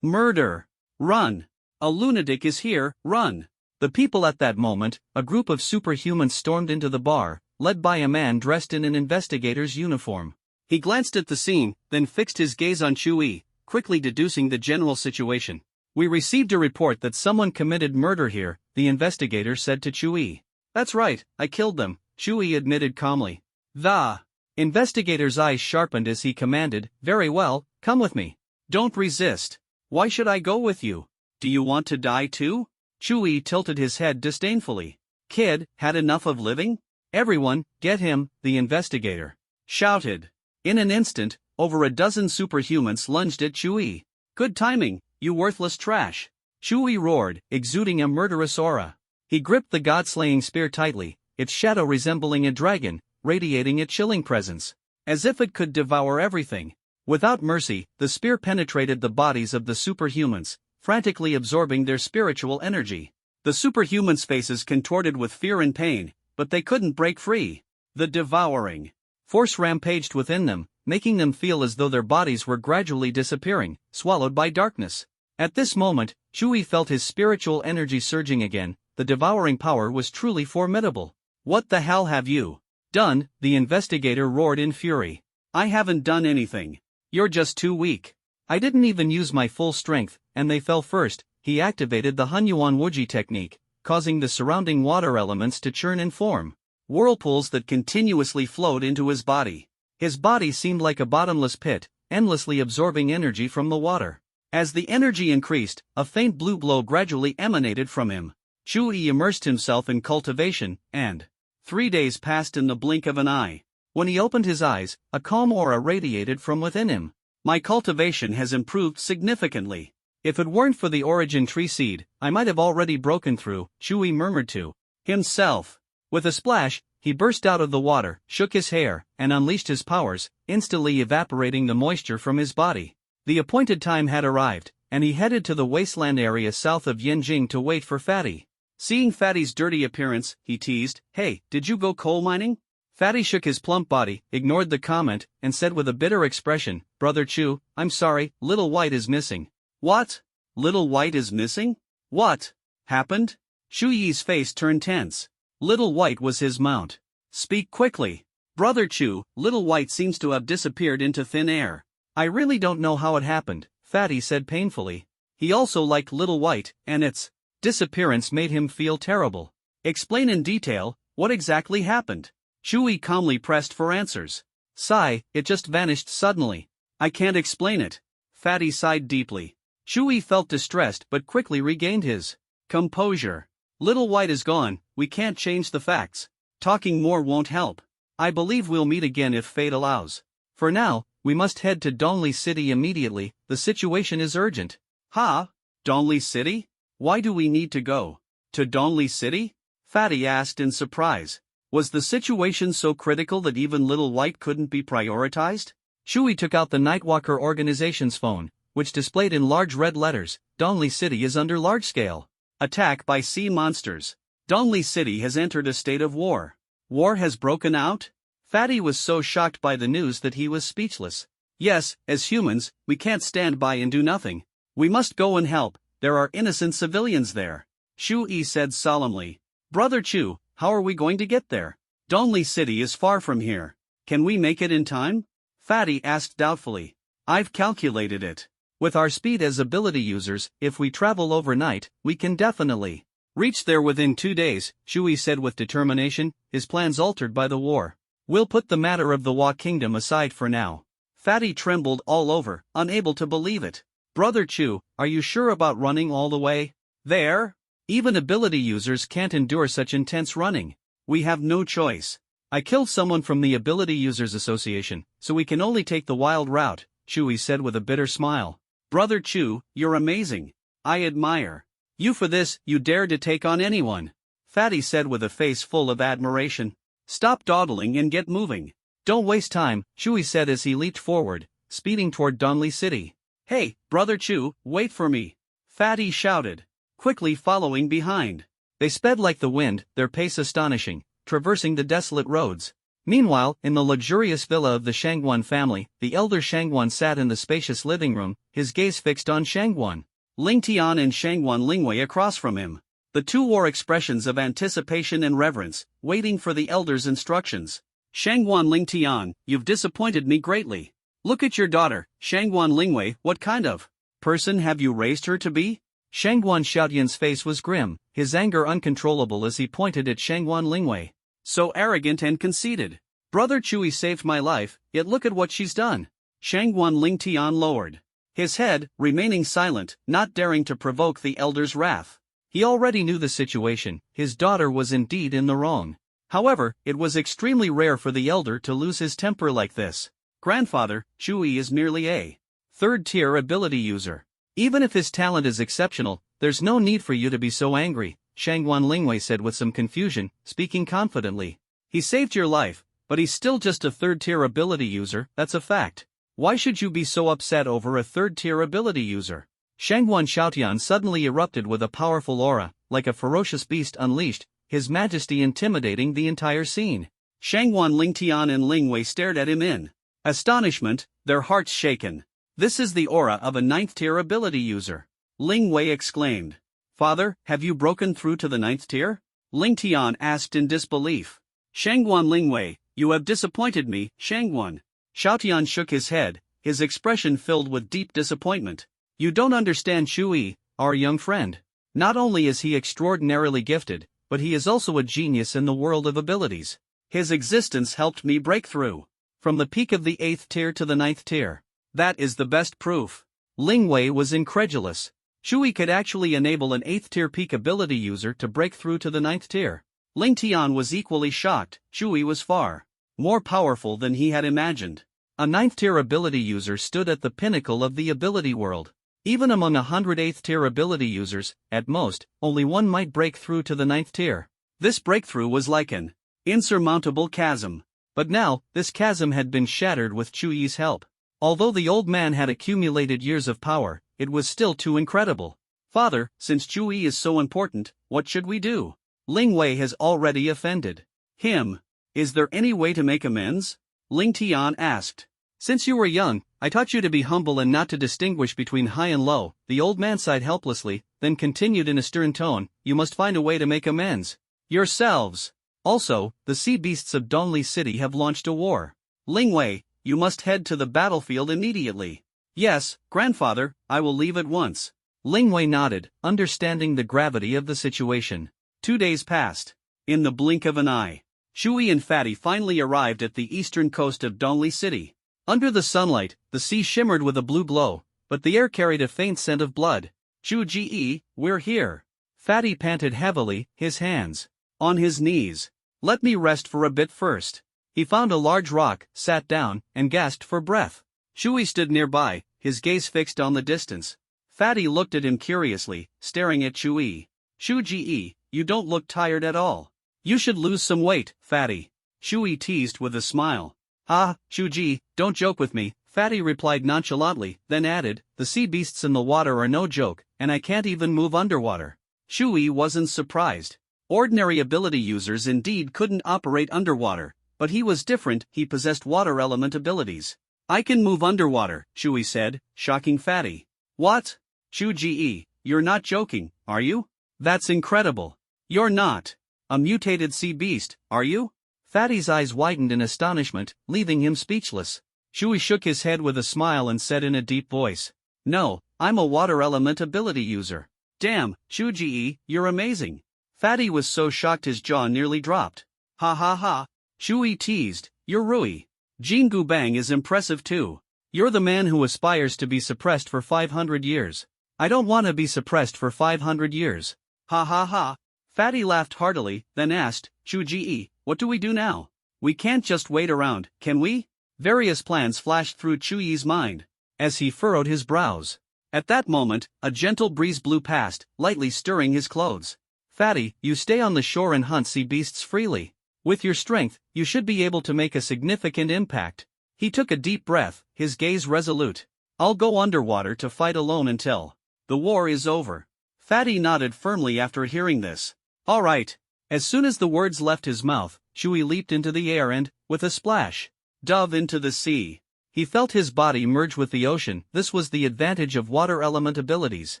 Murder! Run! A lunatic is here, run! The people at that moment, a group of superhumans stormed into the bar, led by a man dressed in an investigator's uniform. He glanced at the scene, then fixed his gaze on Shui, quickly deducing the general situation. "We received a report that someone committed murder here," the investigator said to Shui. "That's right, I killed them," Shui admitted calmly. The investigator's eyes sharpened as he commanded, "Very well, come with me. Don't resist." "Why should I go with you? Do you want to die too?" Shui tilted his head disdainfully. "Kid, had enough of living?" "Everyone, get him," the investigator shouted. In an instant, over a dozen superhumans lunged at Shui. "Good timing, you worthless trash." Shui roared, exuding a murderous aura. He gripped the god-slaying spear tightly, its shadow resembling a dragon, radiating a chilling presence. As if it could devour everything. Without mercy, the spear penetrated the bodies of the superhumans, frantically absorbing their spiritual energy. The superhumans' faces contorted with fear and pain, but they couldn't break free. The devouring force rampaged within them, making them feel as though their bodies were gradually disappearing, swallowed by darkness. At this moment, Shui felt his spiritual energy surging again. The devouring power was truly formidable. "What the hell have you done?" the investigator roared in fury. "I haven't done anything. You're just too weak. I didn't even use my full strength, and they fell first." He activated the Hunyuan Wuji technique, causing the surrounding water elements to churn and form whirlpools that continuously flowed into his body. His body seemed like a bottomless pit, endlessly absorbing energy from the water. As the energy increased, a faint blue glow gradually emanated from him. Shui immersed himself in cultivation, and 3 days passed in the blink of an eye. When he opened his eyes, a calm aura radiated from within him. "My cultivation has improved significantly. If it weren't for the origin tree seed, I might have already broken through," Shui murmured to himself. With a splash, he burst out of the water, shook his hair, and unleashed his powers, instantly evaporating the moisture from his body. The appointed time had arrived, and he headed to the wasteland area south of Yanjing to wait for Fatty. Seeing Fatty's dirty appearance, he teased, "Hey, did you go coal mining?" Fatty shook his plump body, ignored the comment, and said with a bitter expression, "Brother Chu, I'm sorry, Little White is missing." "What? Little White is missing? What happened?" Shuyi's face turned tense. Little White was his mount. "Speak quickly. Brother Chu, Little White seems to have disappeared into thin air." "I really don't know how it happened," Fatty said painfully. He also liked Little White, and its disappearance made him feel terrible. "Explain in detail, what exactly happened?" Shui calmly pressed for answers. "Sigh, it just vanished suddenly. I can't explain it." Fatty sighed deeply. Shui felt distressed but quickly regained his composure. "Little White is gone, we can't change the facts. Talking more won't help. I believe we'll meet again if fate allows. For now, we must head to Dongli City immediately, the situation is urgent." "Huh? Dongli City? Why do we need to go to Dongli City?" Fatty asked in surprise. Was the situation so critical that even Little White couldn't be prioritized? Shui took out the Nightwalker organization's phone, which displayed in large red letters, "Dongli City is under large-scale attack by sea monsters. Dongli City has entered a state of war. War has broken out?" Fatty was so shocked by the news that he was speechless. "Yes, as humans, we can't stand by and do nothing. We must go and help, there are innocent civilians there," Shui said solemnly. "Brother Chu, how are we going to get there? Dongli City is far from here. Can we make it in time?" Fatty asked doubtfully. "I've calculated it. With our speed as ability users, if we travel overnight, we can definitely reach there within 2 days, Shui said with determination, his plans altered by the war. "We'll put the matter of the Wa Kingdom aside for now." Fatty trembled all over, unable to believe it. "Brother Chu, are you sure about running all the way there? Even ability users can't endure such intense running." "We have no choice. I killed someone from the Ability Users Association, so we can only take the wild route," Shui said with a bitter smile. "Brother Chu, you're amazing. I admire you for this. You dared to take on anyone," Fatty said with a face full of admiration. "Stop dawdling and get moving. Don't waste time," Shui said as he leaped forward, speeding toward Dongli City. "Hey, Brother Chu, wait for me," Fatty shouted, quickly following behind. They sped like the wind, their pace astonishing, traversing the desolate roads. Meanwhile, in the luxurious villa of the Shangguan family, the elder Shangguan sat in the spacious living room, his gaze fixed on Shangguan Lingtian and Shangguan Lingwei across from him. The two wore expressions of anticipation and reverence, waiting for the elder's instructions. "Shangguan Lingtian, you've disappointed me greatly. Look at your daughter, Shangguan Lingwei, what kind of person have you raised her to be?" Shangguan Xiaotian's face was grim, his anger uncontrollable as he pointed at Shangguan Lingwei. "So arrogant and conceited. Brother Chui saved my life, yet look at what she's done." Shangguan Lingtian lowered his head, remaining silent, not daring to provoke the elder's wrath. He already knew the situation, his daughter was indeed in the wrong. However, it was extremely rare for the elder to lose his temper like this. "Grandfather, Chui is merely a third-tier ability user. Even if his talent is exceptional, There's no need for you to be so angry, Shangguan Lingwei said with some confusion, speaking confidently. He saved your life, but he's still just a third-tier ability user, that's a fact. Why should you be so upset over a third-tier ability user? Shangguan Xiaotian suddenly erupted with a powerful aura, like a ferocious beast unleashed, his majesty intimidating the entire scene. Shangguan Lingtian and Lingwei stared at him in astonishment, their hearts shaken. This is the aura of a 9th-tier ability user. Lingwei exclaimed. Father, have you broken through to the 9th tier? Lingtian asked in disbelief. Shangguan Lingwei, you have disappointed me, Shangguan. Xiaotian shook his head, his expression filled with deep disappointment. You don't understand Shui, our young friend. Not only is he extraordinarily gifted, but he is also a genius in the world of abilities. His existence helped me break through. From the peak of the 8th tier to the 9th tier. That is the best proof. Lingwei was incredulous. Shui could actually enable an 8th tier peak ability user to break through to the 9th tier. Lingtian was equally shocked. Shui was far more powerful than he had imagined. A 9th tier ability user stood at the pinnacle of the ability world. Even among 100 8th tier ability users, at most, only one might break through to the 9th tier. This breakthrough was like an insurmountable chasm. But now, this chasm had been shattered with Chuyi's help. Although the old man had accumulated years of power, it was still too incredible. Father, since Chuyi is so important, what should we do? Lingwei has already offended him. Is there any way to make amends? Lingtian asked. Since you were young, I taught you to be humble and not to distinguish between high and low. The old man sighed helplessly, then continued in a stern tone, you must find a way to make amends. Yourselves. Also, the sea beasts of Dongli City have launched a war. Lingwei, you must head to the battlefield immediately. Yes, grandfather, I will leave at once. Lingwei nodded, understanding the gravity of the situation. 2 days passed. In the blink of an eye, Shui and Fatty finally arrived at the eastern coast of Dongli City. Under the sunlight, the sea shimmered with a blue glow, but the air carried a faint scent of blood. Chu Ji, we're here. Fatty panted heavily, his hands on his knees. Let me rest for a bit first. He found a large rock, sat down, and gasped for breath. Shui stood nearby, his gaze fixed on the distance. Fatty looked at him curiously, staring at Shui. Shu Ji, you don't look tired at all. You should lose some weight, Fatty. Shui teased with a smile. Ah, Shu Ji, don't joke with me, Fatty replied nonchalantly, then added, the sea beasts in the water are no joke, and I can't even move underwater. Shui wasn't surprised. Ordinary ability users indeed couldn't operate underwater, but he was different, he possessed water element abilities. I can move underwater, Shui said, shocking Fatty. What? Shu Ji, you're not joking, are you? That's incredible. You're not a mutated sea beast, are you? Fatty's eyes widened in astonishment, leaving him speechless. Shui shook his head with a smile and said in a deep voice. No, I'm a water element ability user. Damn, Shu Ji, you're amazing. Fatty was so shocked his jaw nearly dropped. Ha ha ha. Shui teased, you're Rui. Jingu Bang is impressive too. You're the man who aspires to be suppressed for 500 years. I don't want to be suppressed for 500 years. Ha ha ha. Fatty laughed heartily, then asked, Chu Ji, what do we do now? We can't just wait around, can we? Various plans flashed through Chuyi's mind as he furrowed his brows. At that moment, a gentle breeze blew past, lightly stirring his clothes. Fatty, you stay on the shore and hunt sea beasts freely. With your strength, you should be able to make a significant impact. He took a deep breath, his gaze resolute. I'll go underwater to fight alone until the war is over. Fatty nodded firmly after hearing this. All right. As soon as the words left his mouth, Shui leaped into the air and, with a splash, dove into the sea. He felt his body merge with the ocean. This was the advantage of water element abilities.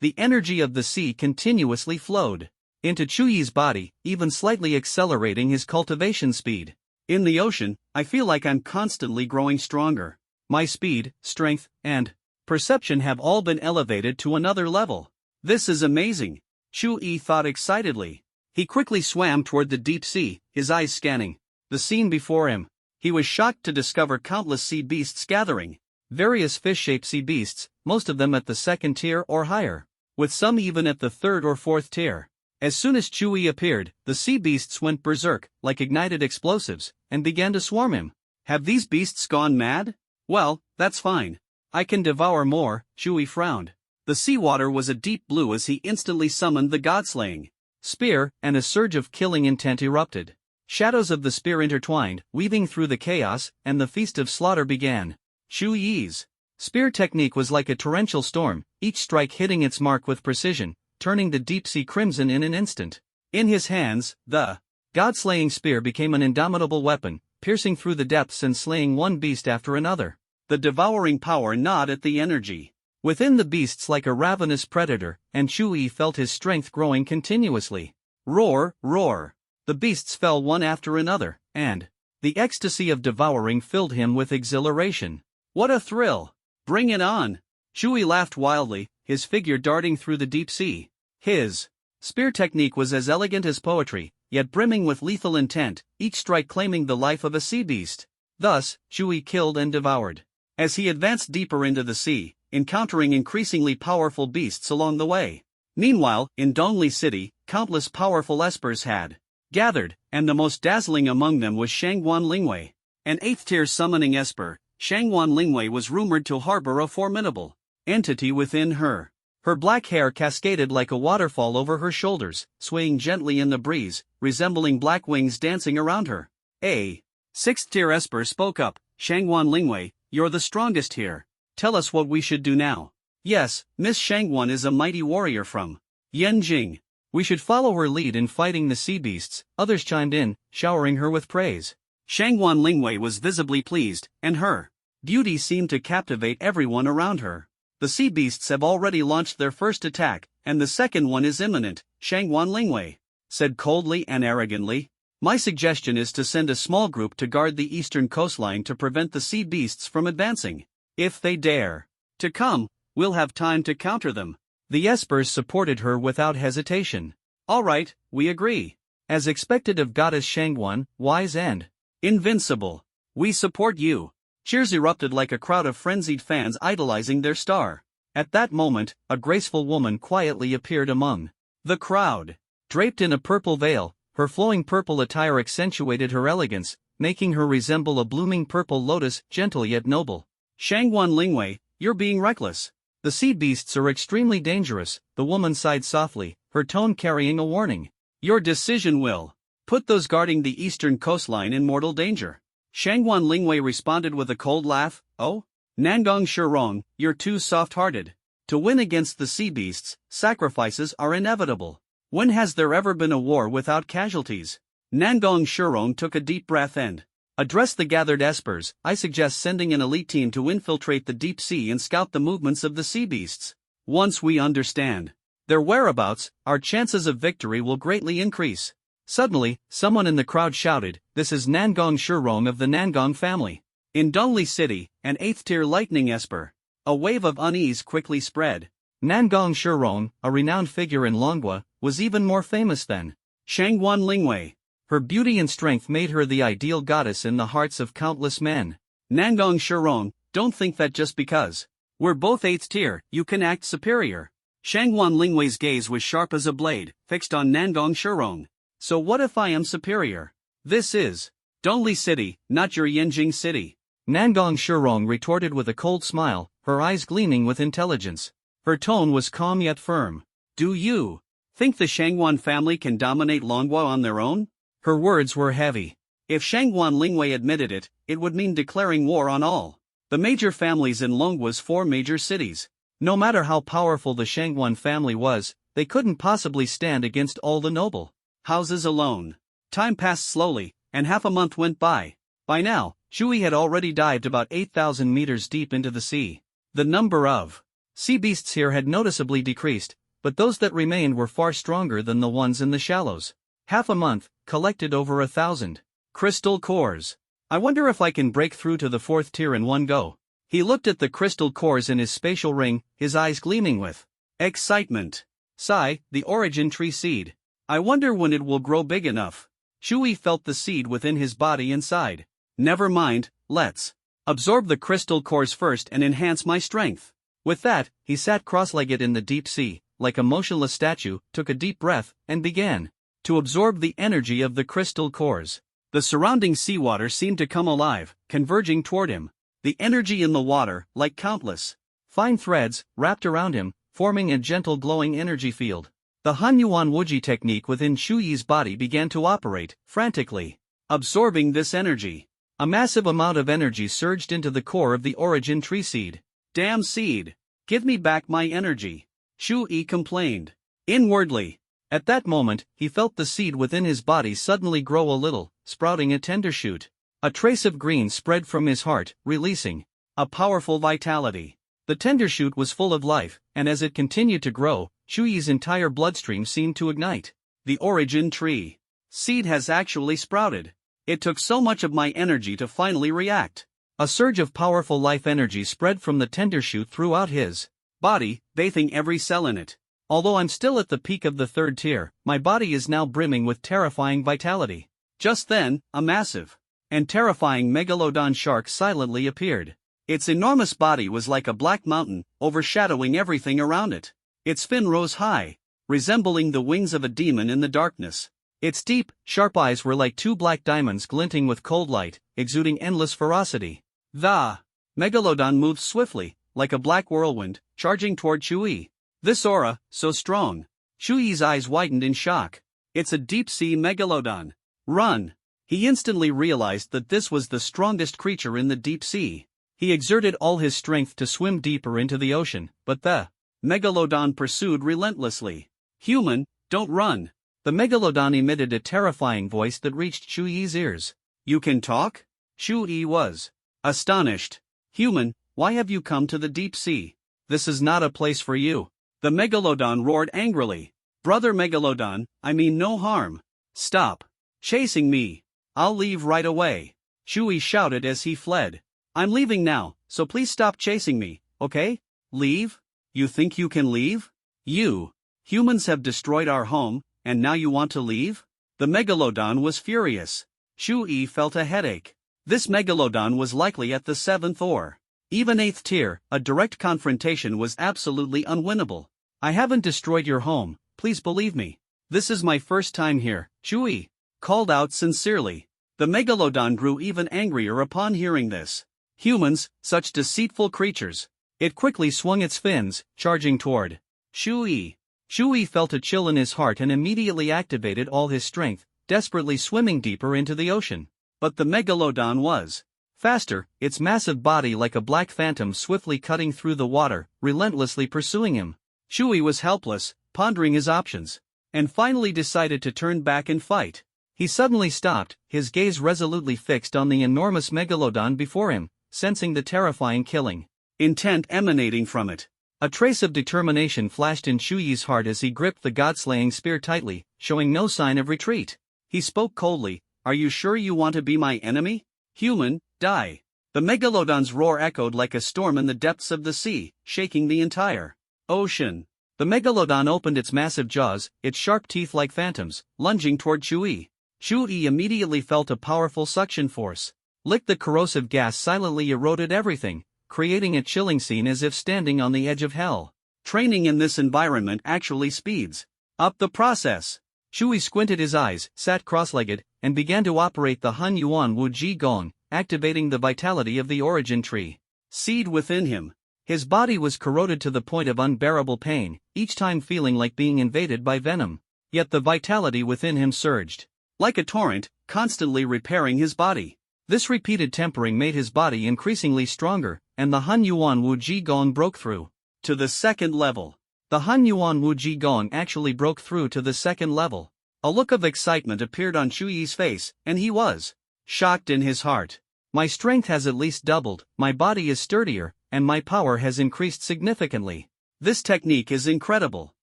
The energy of the sea continuously flowed into Chuyi's body, even slightly accelerating his cultivation speed. In the ocean, I feel like I'm constantly growing stronger. My speed, strength, and perception have all been elevated to another level. This is amazing. Chuyi thought excitedly. He quickly swam toward the deep sea, his eyes scanning the scene before him. He was shocked to discover countless sea beasts gathering. Various fish-shaped sea beasts, most of them at the 2nd tier or higher, with some even at the 3rd or 4th tier. As soon as Chuyi appeared, the sea beasts went berserk, like ignited explosives, and began to swarm him. Have these beasts gone mad? Well, that's fine. I can devour more, Chuyi frowned. The seawater was a deep blue as he instantly summoned the god-slaying spear, and a surge of killing intent erupted. Shadows of the spear intertwined, weaving through the chaos, and the feast of slaughter began. Shu Yi's spear technique was like a torrential storm, each strike hitting its mark with precision, turning the deep-sea crimson in an instant. In his hands, the god-slaying spear became an indomitable weapon, piercing through the depths and slaying one beast after another. The devouring power gnawed at the energy within the beasts like a ravenous predator, and Shu Yi felt his strength growing continuously. Roar, roar! The beasts fell one after another, and the ecstasy of devouring filled him with exhilaration. What a thrill! Bring it on! Shu Yi laughed wildly, his figure darting through the deep sea. His spear technique was as elegant as poetry, yet brimming with lethal intent, each strike claiming the life of a sea beast. Thus, Shu Yi killed and devoured. As he advanced deeper into the sea, encountering increasingly powerful beasts along the way. Meanwhile, in Dongli City, countless powerful espers had gathered, and the most dazzling among them was Shangguan Lingwei. An 8th-tier summoning esper, Shangguan Lingwei was rumored to harbor a formidable entity within her. Her black hair cascaded like a waterfall over her shoulders, swaying gently in the breeze, resembling black wings dancing around her. A 6th-tier esper spoke up, Shangguan Lingwei, you're the strongest here. Tell us what we should do now. Yes, Miss Shangguan is a mighty warrior from Yanjing. We should follow her lead in fighting the sea beasts, others chimed in, showering her with praise. Shangguan Lingwei was visibly pleased, and her beauty seemed to captivate everyone around her. The sea beasts have already launched their first attack, and the second one is imminent, Shangguan Lingwei said coldly and arrogantly. My suggestion is to send a small group to guard the eastern coastline to prevent the sea beasts from advancing. If they dare to come, we'll have time to counter them. The espers supported her without hesitation. All right, we agree. As expected of goddess Shangguan, wise and invincible, we support you. Cheers erupted like a crowd of frenzied fans idolizing their star. At that moment, a graceful woman quietly appeared among the crowd. Draped in a purple veil, her flowing purple attire accentuated her elegance, making her resemble a blooming purple lotus, gentle yet noble. Shangguan Lingwei, you're being reckless. The sea beasts are extremely dangerous, the woman sighed softly, her tone carrying a warning. Your decision will put those guarding the eastern coastline in mortal danger. Shangguan Lingwei responded with a cold laugh, oh? Nangong Shirong, you're too soft-hearted. To win against the sea beasts, sacrifices are inevitable. When has there ever been a war without casualties? Nangong Shirong took a deep breath and addressed the gathered espers. I suggest sending an elite team to infiltrate the deep sea and scout the movements of the sea beasts. Once we understand their whereabouts, our chances of victory will greatly increase. Suddenly, someone in the crowd shouted, this is Nangong Shirong of the Nangong family. In Dongli City, an 8th-tier lightning esper. A wave of unease quickly spread. Nangong Shirong, a renowned figure in Longwa, was even more famous than Shangguan Lingwei. Her beauty and strength made her the ideal goddess in the hearts of countless men. Nangong Shirong, don't think that just because we're both 8th tier, you can act superior. Shangguan Lingwei's gaze was sharp as a blade, fixed on Nangong Shirong. So what if I am superior? This is Dongli City, not your Yanjing City. Nangong Shirong retorted with a cold smile, her eyes gleaming with intelligence. Her tone was calm yet firm. Do you think the Shangguan family can dominate Longwa on their own? Her words were heavy. If Shangguan Lingwei admitted it, it would mean declaring war on all the major families in Longwa's 4 major cities. No matter how powerful the Shangguan family was, they couldn't possibly stand against all the noble houses alone. Time passed slowly, and half a month went by. By now, Shui had already dived about 8,000 meters deep into the sea. The number of sea beasts here had noticeably decreased, but those that remained were far stronger than the ones in the shallows. Half a month, collected over 1,000 crystal cores. I wonder if I can break through to the 4th tier in one go. He looked at the crystal cores in his spatial ring, his eyes gleaming with excitement. Sigh, the origin tree seed. I wonder when it will grow big enough. Shui felt the seed within his body and sighed. Never mind, let's absorb the crystal cores first and enhance my strength. With that, he sat cross-legged in the deep sea, like a motionless statue, took a deep breath, and began to absorb the energy of the crystal cores. The surrounding seawater seemed to come alive, converging toward him. The energy in the water, like countless fine threads, wrapped around him, forming a gentle glowing energy field. The Hanyuan Wuji technique within Shu Yi's body began to operate, frantically, absorbing this energy. A massive amount of energy surged into the core of the origin tree seed. Damn seed! Give me back my energy! Shu Yi complained. Inwardly. At that moment, he felt the seed within his body suddenly grow a little, sprouting a tender shoot. A trace of green spread from his heart, releasing a powerful vitality. The tender shoot was full of life, and as it continued to grow, Shu Yi's entire bloodstream seemed to ignite. The origin tree seed has actually sprouted. It took so much of my energy to finally react. A surge of powerful life energy spread from the tender shoot throughout his body, bathing every cell in it. Although I'm still at the peak of the third tier, my body is now brimming with terrifying vitality. Just then, a massive and terrifying megalodon shark silently appeared. Its enormous body was like a black mountain, overshadowing everything around it. Its fin rose high, resembling the wings of a demon in the darkness. Its deep, sharp eyes were like two black diamonds glinting with cold light, exuding endless ferocity. The megalodon moved swiftly, like a black whirlwind, charging toward Shu Yi. This aura, so strong. Shu Yi's eyes widened in shock. It's a deep-sea megalodon. Run! He instantly realized that this was the strongest creature in the deep sea. He exerted all his strength to swim deeper into the ocean, but the megalodon pursued relentlessly. Human, don't run! The megalodon emitted a terrifying voice that reached Shu Yi's ears. You can talk? Shu Yi was astonished. Human, why have you come to the deep sea? This is not a place for you. The megalodon roared angrily. Brother Megalodon, I mean no harm. Stop chasing me. I'll leave right away. Shu Yi shouted as he fled. I'm leaving now, so please stop chasing me, okay? Leave? You think you can leave? You humans have destroyed our home, and now you want to leave? The megalodon was furious. Shu Yi felt a headache. This megalodon was likely at the 7th or even 8th tier. A direct confrontation was absolutely unwinnable. I haven't destroyed your home, please believe me. This is my first time here, Shu Yi called out sincerely. The megalodon grew even angrier upon hearing this. Humans, such deceitful creatures. It quickly swung its fins, charging toward Shu Yi. Shu Yi felt a chill in his heart and immediately activated all his strength, desperately swimming deeper into the ocean. But the megalodon was faster, its massive body like a black phantom swiftly cutting through the water, relentlessly pursuing him. Shu Yi was helpless, pondering his options, and finally decided to turn back and fight. He suddenly stopped, his gaze resolutely fixed on the enormous megalodon before him, sensing the terrifying killing intent emanating from it. A trace of determination flashed in Shu Yi's heart as he gripped the god-slaying spear tightly, showing no sign of retreat. He spoke coldly, Are you sure you want to be my enemy? Human, die. The megalodon's roar echoed like a storm in the depths of the sea, shaking the entire ocean. The megalodon opened its massive jaws, its sharp teeth like phantoms, lunging toward Shu Yi. Shu Yi immediately felt a powerful suction force. The corrosive gas silently eroded everything, creating a chilling scene as if standing on the edge of hell. Training in this environment actually speeds up the process. Shu Yi squinted his eyes, sat cross-legged, and began to operate the Han Yuan Wu Ji Gong, activating the vitality of the origin tree seed within him. His body was corroded to the point of unbearable pain, each time feeling like being invaded by venom. Yet the vitality within him surged like a torrent, constantly repairing his body. This repeated tempering made his body increasingly stronger, and the Han Yuan Wu Ji Gong broke through to the 2nd level. The Han Yuan Wu Ji Gong actually broke through to the 2nd level. A look of excitement appeared on Shu Yi's face, and he was shocked in his heart. My strength has at least doubled, my body is sturdier, and my power has increased significantly. This technique is incredible.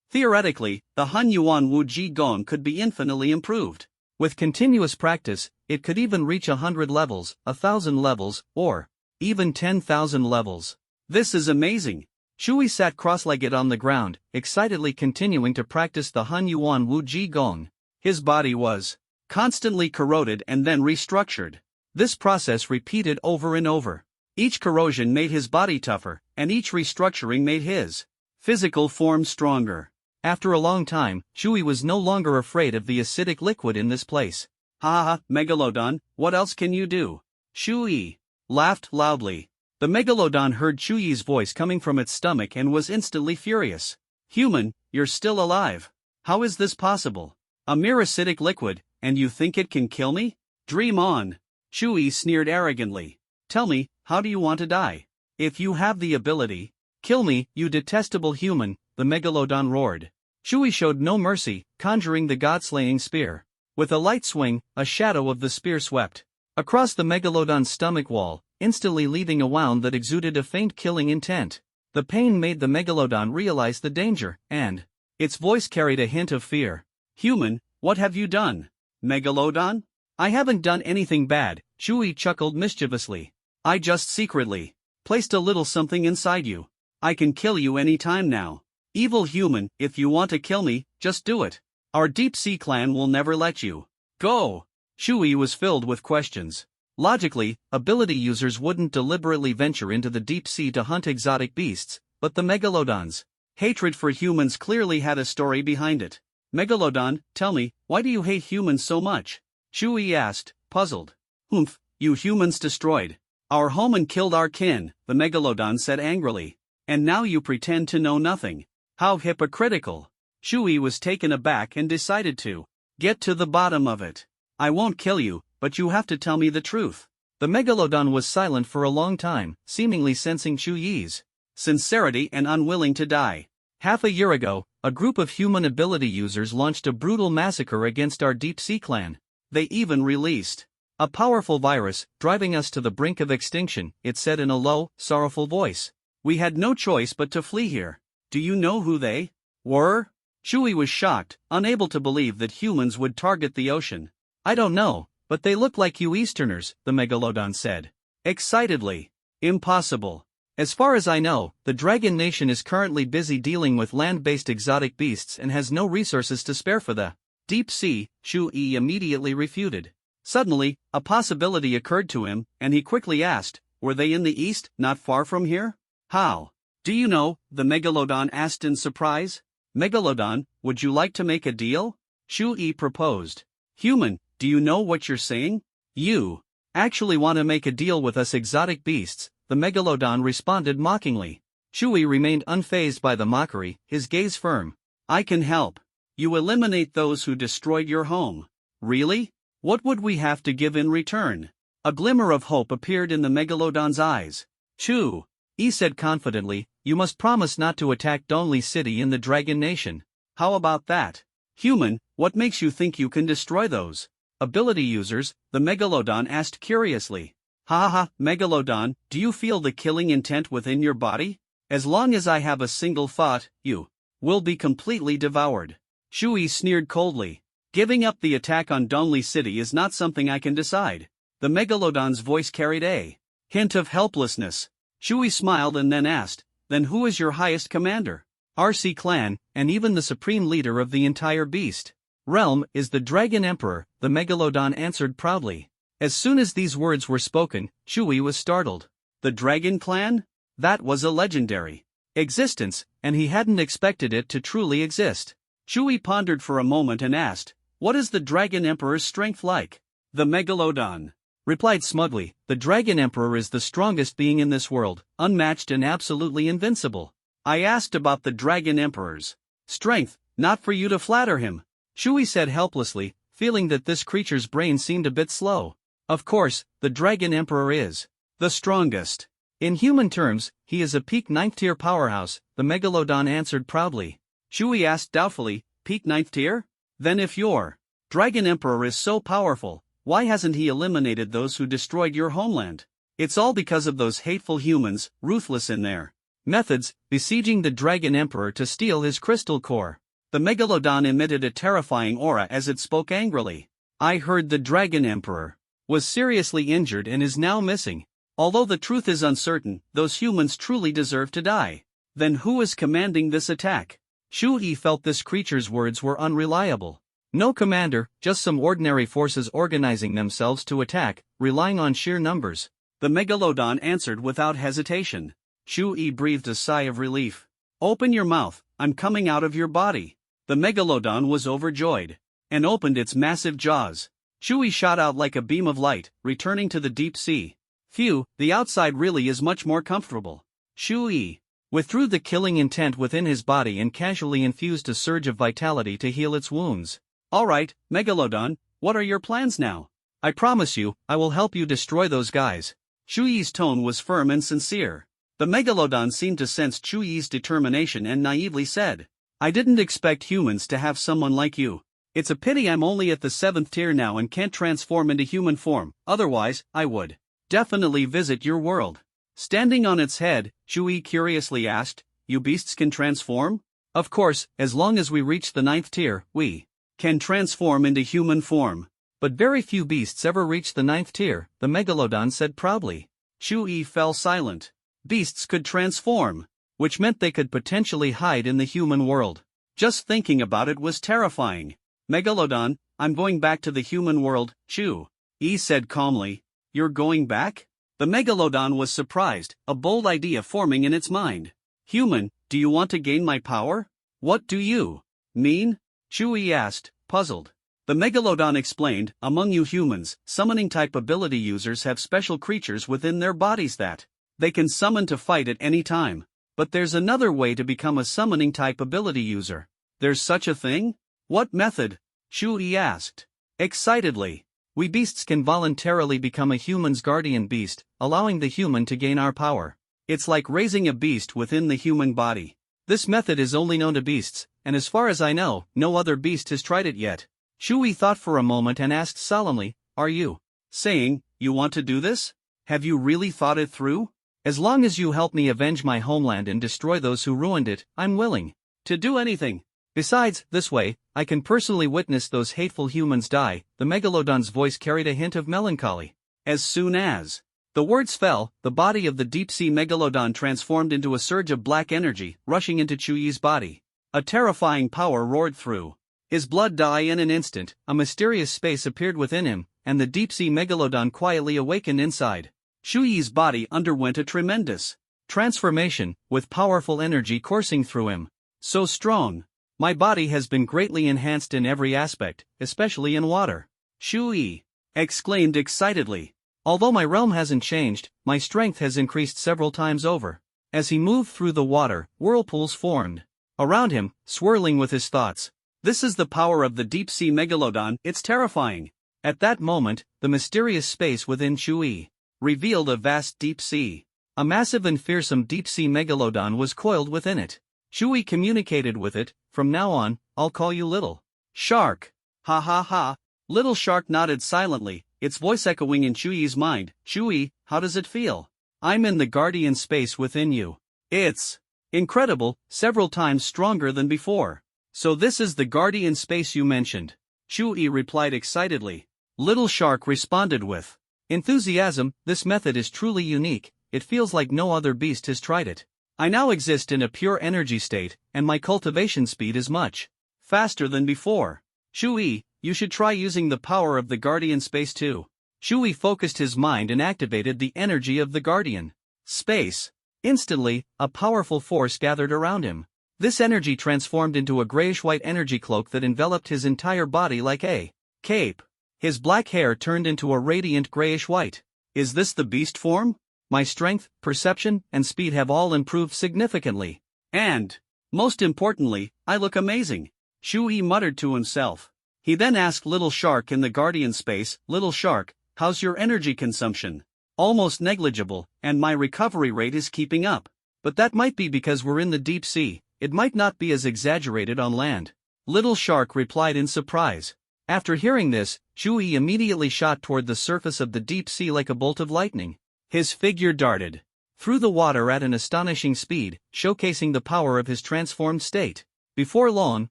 Theoretically, the Han Yuan Wu Ji Gong could be infinitely improved. With continuous practice, it could even reach 100 levels, 1,000 levels, or even 10,000 levels. This is amazing. Shu Yi sat cross-legged on the ground, excitedly continuing to practice the Han Yuan Wu Ji Gong. His body was constantly corroded and then restructured. This process repeated over and over. Each corrosion made his body tougher, and each restructuring made his physical form stronger. After a long time, Shu Yi was no longer afraid of the acidic liquid in this place. Ha ha, Megalodon, what else can you do? Shu Yi laughed loudly. The The Megalodon heard Chuyi's voice coming from its stomach and was instantly furious. Human, you're still alive. How is this possible? A mere acidic liquid, and you think it can kill me? Dream on. Chuyi sneered arrogantly. Tell me, how do you want to die? If you have the ability, kill me, you detestable human, the Megalodon roared. Chuyi showed no mercy, conjuring the god-slaying spear. With a light swing, a shadow of the spear swept across the Megalodon's stomach wall, instantly leaving a wound that exuded a faint killing intent. The pain made the Megalodon realize the danger, and its voice carried a hint of fear. Human, what have you done? Megalodon? I haven't done anything bad, Chuyi chuckled mischievously. I just secretly placed a little something inside you. I can kill you any time now. Evil human, if you want to kill me, just do it. Our deep sea clan will never let you go. Chuyi was filled with questions. Logically, ability users wouldn't deliberately venture into the deep sea to hunt exotic beasts, but the Megalodon's hatred for humans clearly had a story behind it. Megalodon, tell me, why do you hate humans so much? Chuyi asked, puzzled. Humph, you humans destroyed our home and killed our kin, the Megalodon said angrily. And now you pretend to know nothing. How hypocritical. Chuyi was taken aback and decided to get to the bottom of it. I won't kill you, but you have to tell me the truth. The Megalodon was silent for a long time, seemingly sensing Chuyi's sincerity and unwilling to die. Half a year ago, a group of human ability users launched a brutal massacre against our deep sea clan. They even released a powerful virus, driving us to the brink of extinction, it said in a low, sorrowful voice. We had no choice but to flee here. Do you know who they were? Chuyi was shocked, unable to believe that humans would target the ocean. I don't know, but they look like you Easterners, the Megalodon said excitedly. Impossible. As far as I know, the Dragon Nation is currently busy dealing with land-based exotic beasts and has no resources to spare for the deep sea, Chuyi immediately refuted. Suddenly, a possibility occurred to him, and he quickly asked, were they in the east, not far from here? How? Do you know? The Megalodon asked in surprise. Megalodon, would you like to make a deal? Chuyi proposed. Human, do you know what you're saying? You actually want to make a deal with us exotic beasts, the Megalodon responded mockingly. Chuyi remained unfazed by the mockery, his gaze firm. I can help. You eliminate those who destroyed your home. Really? What would we have to give in return? A glimmer of hope appeared in the Megalodon's eyes. Chuyi said confidently, you must promise not to attack Donli City in the Dragon Nation. How about that? Human, what makes you think you can destroy those ability users? The Megalodon asked curiously. Ha ha, Megalodon, do you feel the killing intent within your body? As long as I have a single thought, you will be completely devoured. Chuyi sneered coldly. Giving up the attack on Donli City is not something I can decide. The Megalodon's voice carried a hint of helplessness. Chuyi smiled and then asked, then who is your highest commander? RC clan, and even the supreme leader of the entire beast realm, is the Dragon Emperor, the Megalodon answered proudly. As soon as these words were spoken, Chuyi was startled. The Dragon Clan? That was a legendary existence, and he hadn't expected it to truly exist. Chuyi pondered for a moment and asked, what is the Dragon Emperor's strength like? The Megalodon replied smugly, the Dragon Emperor is the strongest being in this world, unmatched and absolutely invincible. I asked about the Dragon Emperor's strength, not for you to flatter him. Chuyi said helplessly, feeling that this creature's brain seemed a bit slow. Of course, the Dragon Emperor is the strongest. In human terms, he is a peak 9th tier powerhouse, the Megalodon answered proudly. Chuyi asked doubtfully, peak 9th tier? Then if your Dragon Emperor is so powerful, why hasn't he eliminated those who destroyed your homeland? It's all because of those hateful humans, ruthless in their methods, besieging the Dragon Emperor to steal his crystal core. The Megalodon emitted a terrifying aura as it spoke angrily. I heard the Dragon Emperor was seriously injured and is now missing. Although the truth is uncertain, those humans truly deserve to die. Then who is commanding this attack? Chuyi felt this creature's words were unreliable. No commander, just some ordinary forces organizing themselves to attack, relying on sheer numbers. The Megalodon answered without hesitation. Chuyi breathed a sigh of relief. Open your mouth, I'm coming out of your body. The Megalodon was overjoyed and opened its massive jaws. Chuyi shot out like a beam of light, returning to the deep sea. Phew, the outside really is much more comfortable. Shui withdrew the killing intent within his body and casually infused a surge of vitality to heal its wounds. Alright, Megalodon, what are your plans now? I promise you, I will help you destroy those guys. Shui's tone was firm and sincere. The Megalodon seemed to sense Shui's determination and naively said, I didn't expect humans to have someone like you. It's a pity I'm only at the 7th tier now and can't transform into human form, otherwise, I would definitely visit your world. Standing on its head, Shui curiously asked, you beasts can transform? Of course, as long as we reach the 9th tier, we can transform into human form. But very few beasts ever reach the 9th tier, the Megalodon said proudly. Shui fell silent. Beasts could transform, which meant they could potentially hide in the human world. Just thinking about it was terrifying. Megalodon, I'm going back to the human world, Shui said calmly. You're going back? The Megalodon was surprised, a bold idea forming in its mind. Human, do you want to gain my power? What do you mean? Shui asked, puzzled. The Megalodon explained, among you humans, summoning type ability users have special creatures within their bodies that they can summon to fight at any time. But there's another way to become a summoning type ability user. There's such a thing? What method? Shui asked. Excitedly. We beasts can voluntarily become a human's guardian beast, allowing the human to gain our power. It's like raising a beast within the human body. This method is only known to beasts, and as far as I know, no other beast has tried it yet. Shui thought for a moment and asked solemnly, are you saying, you want to do this? Have you really thought it through? As long as you help me avenge my homeland and destroy those who ruined it, I'm willing to do anything. Besides, this way, I can personally witness those hateful humans die. The Megalodon's voice carried a hint of melancholy. As soon as the words fell, the body of the deep-sea Megalodon transformed into a surge of black energy, rushing into Shui's body. A terrifying power roared through his blood in an instant, a mysterious space appeared within him, and the deep-sea Megalodon quietly awakened inside. Shui's body underwent a tremendous transformation, with powerful energy coursing through him. So strong. My body has been greatly enhanced in every aspect, especially in water. Shui exclaimed excitedly. Although my realm hasn't changed, my strength has increased several times over. As he moved through the water, whirlpools formed around him, swirling with his thoughts. This is the power of the deep-sea Megalodon, it's terrifying. At that moment, the mysterious space within Shui revealed a vast deep sea. A massive and fearsome deep-sea Megalodon was coiled within it. Shui communicated with it, from now on, I'll call you Little Shark. Ha ha ha. Little Shark nodded silently, its voice echoing in Shui's mind. Shui, how does it feel? I'm in the guardian space within you. It's incredible, several times stronger than before. So this is the guardian space you mentioned. Shui replied excitedly. Little Shark responded with enthusiasm, this method is truly unique, it feels like no other beast has tried it. I now exist in a pure energy state, and my cultivation speed is much faster than before. Shui, you should try using the power of the guardian space too. Shui focused his mind and activated the energy of the guardian space. Instantly, a powerful force gathered around him. This energy transformed into a grayish-white energy cloak that enveloped his entire body like a cape. His black hair turned into a radiant grayish-white. Is this the beast form? My strength, perception, and speed have all improved significantly. And, most importantly, I look amazing. Shui muttered to himself. He then asked Little Shark in the guardian space, Little Shark, how's your energy consumption? Almost negligible, and my recovery rate is keeping up. But that might be because we're in the deep sea, it might not be as exaggerated on land. Little Shark replied in surprise. After hearing this, Shui immediately shot toward the surface of the deep sea like a bolt of lightning. His figure darted through the water at an astonishing speed, showcasing the power of his transformed state. Before long,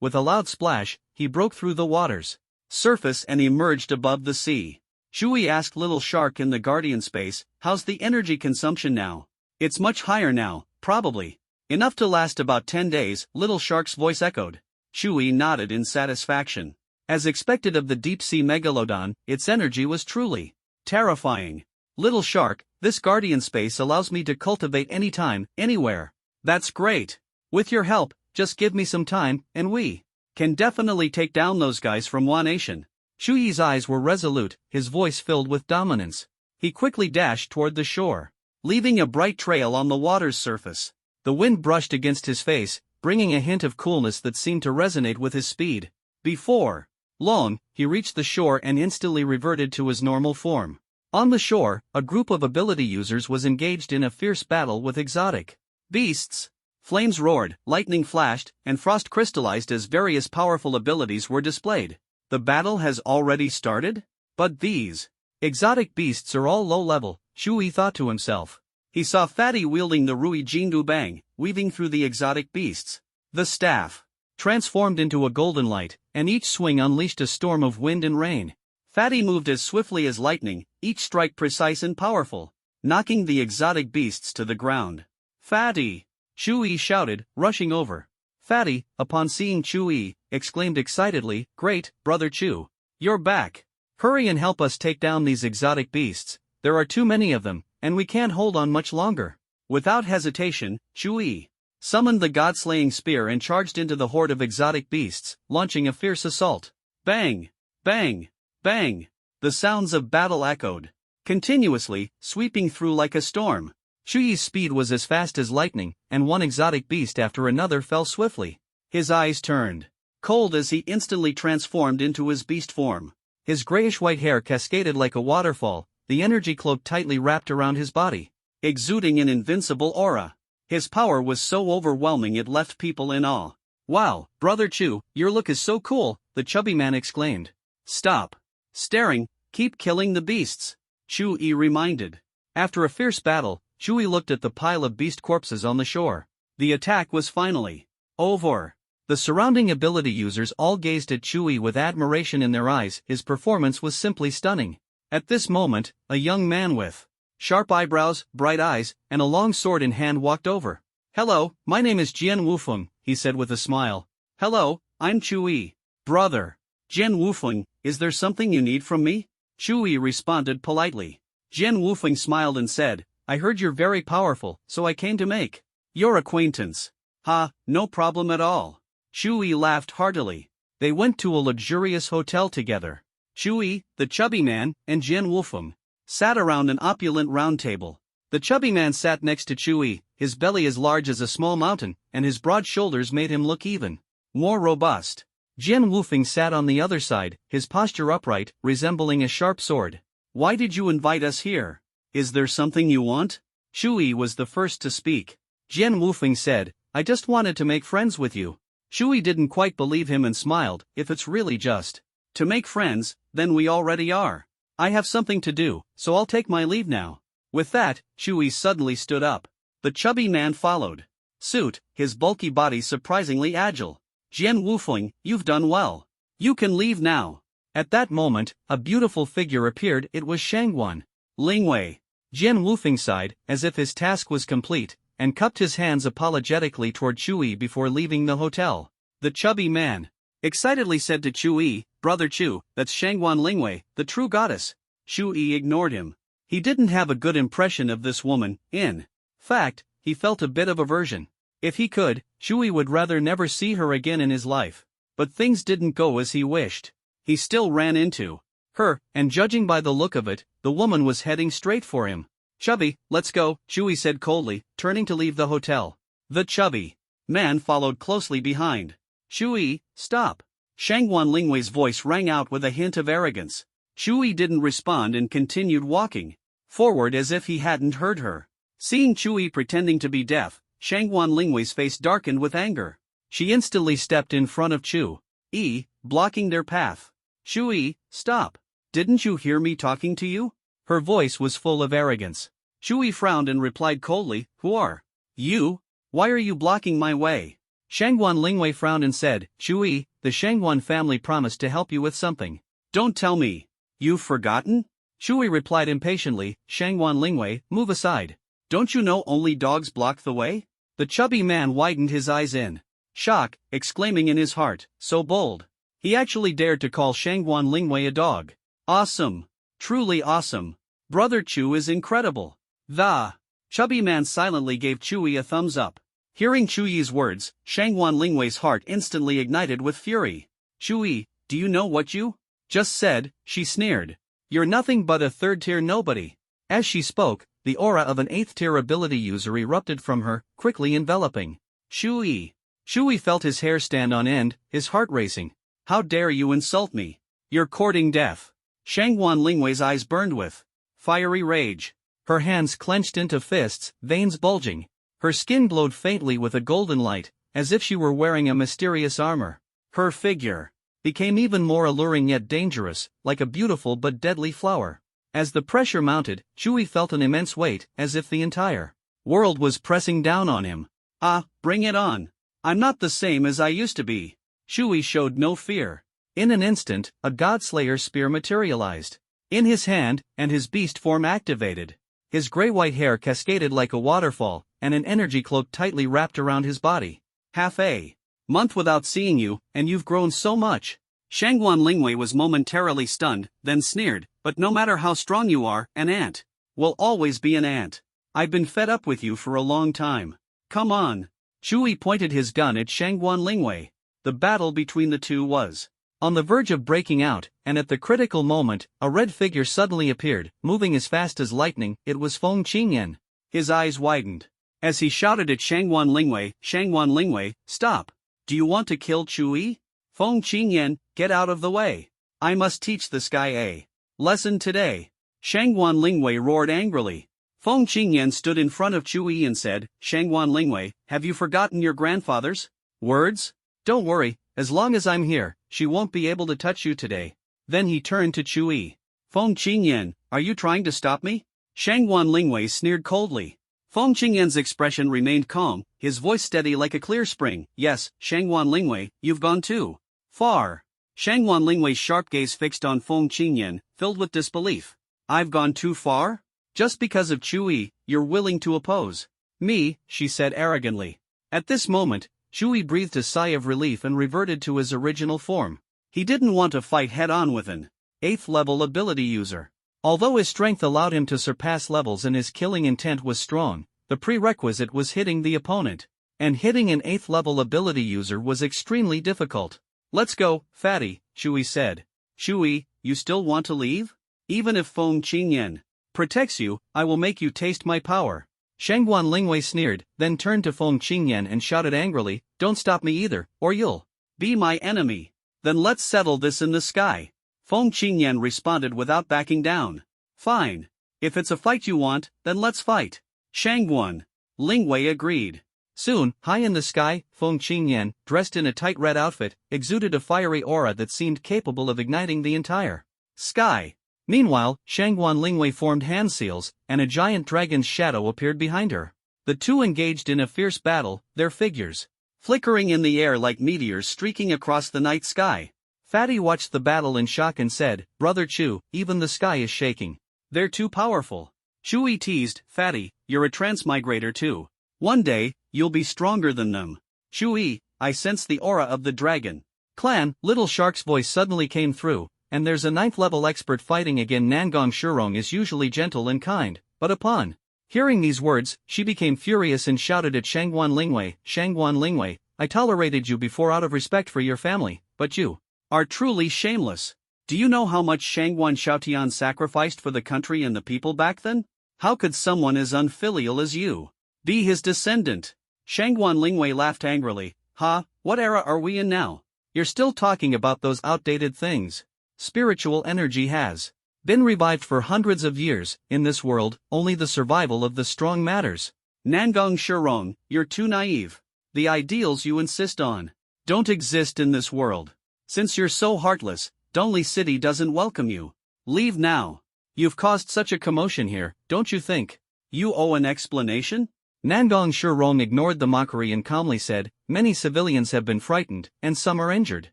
with a loud splash, he broke through the water's surface and emerged above the sea. Shui asked Little Shark in the guardian space, how's the energy consumption now? It's much higher now, probably. Enough to last about 10 days, Little Shark's voice echoed. Shui nodded in satisfaction. As expected of the deep-sea Megalodon, its energy was truly terrifying. Little Shark, this guardian space allows me to cultivate anytime, anywhere. That's great. With your help, just give me some time, and we can definitely take down those guys from Wa Nation. Shui's eyes were resolute, his voice filled with dominance. He quickly dashed toward the shore, leaving a bright trail on the water's surface. The wind brushed against his face, bringing a hint of coolness that seemed to resonate with his speed. Before long, he reached the shore and instantly reverted to his normal form. On the shore, a group of ability users was engaged in a fierce battle with exotic beasts. Flames roared, lightning flashed, and frost crystallized as various powerful abilities were displayed. The battle has already started? But these exotic beasts are all low-level, Shui thought to himself. He saw Fatty wielding the Rui Jindu Bang, weaving through the exotic beasts. The staff transformed into a golden light, and each swing unleashed a storm of wind and rain. Fatty moved as swiftly as lightning, each strike precise and powerful, knocking the exotic beasts to the ground. Fatty! Shui shouted, rushing over. Fatty, upon seeing Shui, exclaimed excitedly, "Great, Brother Chu! You're back! Hurry and help us take down these exotic beasts. There are too many of them, and we can't hold on much longer." Without hesitation, Shui summoned the god-slaying spear and charged into the horde of exotic beasts, launching a fierce assault. Bang! Bang! Bang! The sounds of battle echoed continuously, sweeping through like a storm. Shui's speed was as fast as lightning, and one exotic beast after another fell swiftly. His eyes turned cold as he instantly transformed into his beast form. His grayish-white hair cascaded like a waterfall, the energy cloak tightly wrapped around his body, exuding an invincible aura. His power was so overwhelming it left people in awe. "Wow, Brother Chu, your look is so cool," the chubby man exclaimed. "Stop staring, keep killing the beasts," Shui reminded. After a fierce battle, Shui looked at the pile of beast corpses on the shore. The attack was finally over. The surrounding ability users all gazed at Shui with admiration in their eyes. His performance was simply stunning. At this moment, a young man with sharp eyebrows, bright eyes, and a long sword in hand walked over. "Hello, my name is Jian Wufeng," he said with a smile. "Hello, I'm Shui. Brother Jian Wufeng, is there something you need from me?" Shui responded politely. Jian Wufeng smiled and said, "I heard you're very powerful, so I came to make your acquaintance." "Ha, no problem at all." Shui laughed heartily. They went to a luxurious hotel together. Shui, the chubby man, and Jian Wufeng sat around an opulent round table. The chubby man sat next to Shui, his belly as large as a small mountain, and his broad shoulders made him look even more robust. Jian Wufeng sat on the other side, his posture upright, resembling a sharp sword. "Why did you invite us here? Is there something you want?" Shui was the first to speak. Jian Wufeng said, "I just wanted to make friends with you." Shui didn't quite believe him and smiled. "If it's really just to make friends, then we already are. I have something to do, so I'll take my leave now." With that, Shui suddenly stood up. The chubby man followed suit, his bulky body surprisingly agile. "Jian Wufeng, you've done well. You can leave now." At that moment, a beautiful figure appeared. It was Shangguan Lingwei. Jian Wufeng sighed, as if his task was complete, and cupped his hands apologetically toward Shui before leaving the hotel. The chubby man excitedly said to Shui, "Brother Chu, that's Shangguan Lingwei, the true goddess." Shui ignored him. He didn't have a good impression of this woman. In fact, he felt a bit of aversion. If he could, Shui would rather never see her again in his life. But things didn't go as he wished. He still ran into her, and judging by the look of it, the woman was heading straight for him. "Chubby, let's go," Shui said coldly, turning to leave the hotel. The chubby man followed closely behind. "Shui, stop." Shangguan Lingwei's voice rang out with a hint of arrogance. Shui didn't respond and continued walking forward as if he hadn't heard her. Seeing Shui pretending to be deaf, Shangguan Lingwei's face darkened with anger. She instantly stepped in front of Shui, blocking their path. "Shui, stop. Didn't you hear me talking to you?" Her voice was full of arrogance. Shui frowned and replied coldly, "Who are you? Why are you blocking my way?" Shangguan Lingwei frowned and said, "Shui, the Shangguan family promised to help you with something." "Don't tell me. You've forgotten?" Shui replied impatiently, "Shangguan Lingwei, move aside. Don't you know only dogs block the way?" The chubby man widened his eyes in shock, exclaiming in his heart, "So bold. He actually dared to call Shangguan Lingwei a dog. Awesome. Truly awesome. Brother Chu is incredible." The chubby man silently gave Shui a thumbs up. Hearing Shui's words, Shangguan Lingwei's heart instantly ignited with fury. "Shui, do you know what you just said?" she sneered. "You're nothing but a third-tier nobody. As she spoke, the aura of an 8th tier ability user erupted from her, quickly enveloping Shui. Shui felt his hair stand on end, his heart racing. How dare you insult me? You're courting death. Shangguan Lingwei's eyes burned with fiery rage. Her hands clenched into fists, veins bulging. Her skin glowed faintly with a golden light, as if she were wearing a mysterious armor. Her figure became even more alluring yet dangerous, like a beautiful but deadly flower. As the pressure mounted, Shui felt an immense weight, as if the entire world was pressing down on him. Ah, bring it on. I'm not the same as I used to be. Shui showed no fear. In an instant, a Godslayer spear materialized in his hand, and his beast form activated. His gray-white hair cascaded like a waterfall, and an energy cloak tightly wrapped around his body. Half a month without seeing you, and you've grown so much. Shangguan Lingwei was momentarily stunned, then sneered, but no matter how strong you are, an ant will always be an ant. I've been fed up with you for a long time. Come on. Shui pointed his gun at Shangguan Lingwei. The battle between the two was on the verge of breaking out, and at the critical moment, a red figure suddenly appeared, moving as fast as lightning. It was Feng Qingyan. His eyes widened as he shouted at Shangguan Lingwei, stop. Do you want to kill Chui? Feng Qingyan, get out of the way. I must teach this guy a lesson today. Shangguan Lingwei roared angrily. Feng Qingyan stood in front of Chui and said, Shangguan Lingwei, have you forgotten your grandfather's words? Don't worry, as long as I'm here, she won't be able to touch you today. Then he turned to Chui. Feng Qingyan, are you trying to stop me? Shangguan Lingwei sneered coldly. Feng Qingyan's expression remained calm, his voice steady like a clear spring. Yes, Shangguan Lingwei, you've gone too far. Shangguan Lingwei's sharp gaze fixed on Feng Qingyan, filled with disbelief. I've gone too far? Just because of Chui, you're willing to oppose me, she said arrogantly. At this moment, Chui breathed a sigh of relief and reverted to his original form. He didn't want to fight head-on with an 8th level ability user. Although his strength allowed him to surpass levels and his killing intent was strong, the prerequisite was hitting the opponent. And hitting an 8th level ability user was extremely difficult. Let's go, fatty, Chui said. Chui, you still want to leave? Even if Feng Qingyan protects you, I will make you taste my power. Shangguan Lingwei sneered, then turned to Feng Qingyan and shouted angrily, don't stop me either, or you'll be my enemy. Then let's settle this in the sky. Feng Qingyan responded without backing down. Fine. If it's a fight you want, then let's fight. Shangguan Lingwei agreed. Soon, high in the sky, Feng Qingyan, dressed in a tight red outfit, exuded a fiery aura that seemed capable of igniting the entire sky. Meanwhile, Shangguan Lingwei formed hand seals, and a giant dragon's shadow appeared behind her. The two engaged in a fierce battle, their figures flickering in the air like meteors streaking across the night sky. Fatty watched the battle in shock and said, Brother Chu, even the sky is shaking. They're too powerful. Chui teased, Fatty, you're a transmigrator too. One day, you'll be stronger than them. Chui, I sense the aura of the dragon clan. Little Shark's voice suddenly came through. And there's a 9th level expert fighting again. Nangong Shurong is usually gentle and kind, but upon hearing these words, she became furious and shouted at Shangguan Lingwei, I tolerated you before out of respect for your family, but you are truly shameless. Do you know how much Shangguan Xiaotian sacrificed for the country and the people back then? How could someone as unfilial as you be his descendant? Shangguan Lingwei laughed angrily. Ha, what era are we in now? You're still talking about those outdated things. Spiritual energy has been revived for hundreds of years. In this world, only the survival of the strong matters. Nangong Shurong, you're too naive. The ideals you insist on don't exist in this world. Since you're so heartless, Donli City doesn't welcome you. Leave now. You've caused such a commotion here, don't you think you owe an explanation? Nangong Shurong ignored the mockery and calmly said, many civilians have been frightened, and some are injured.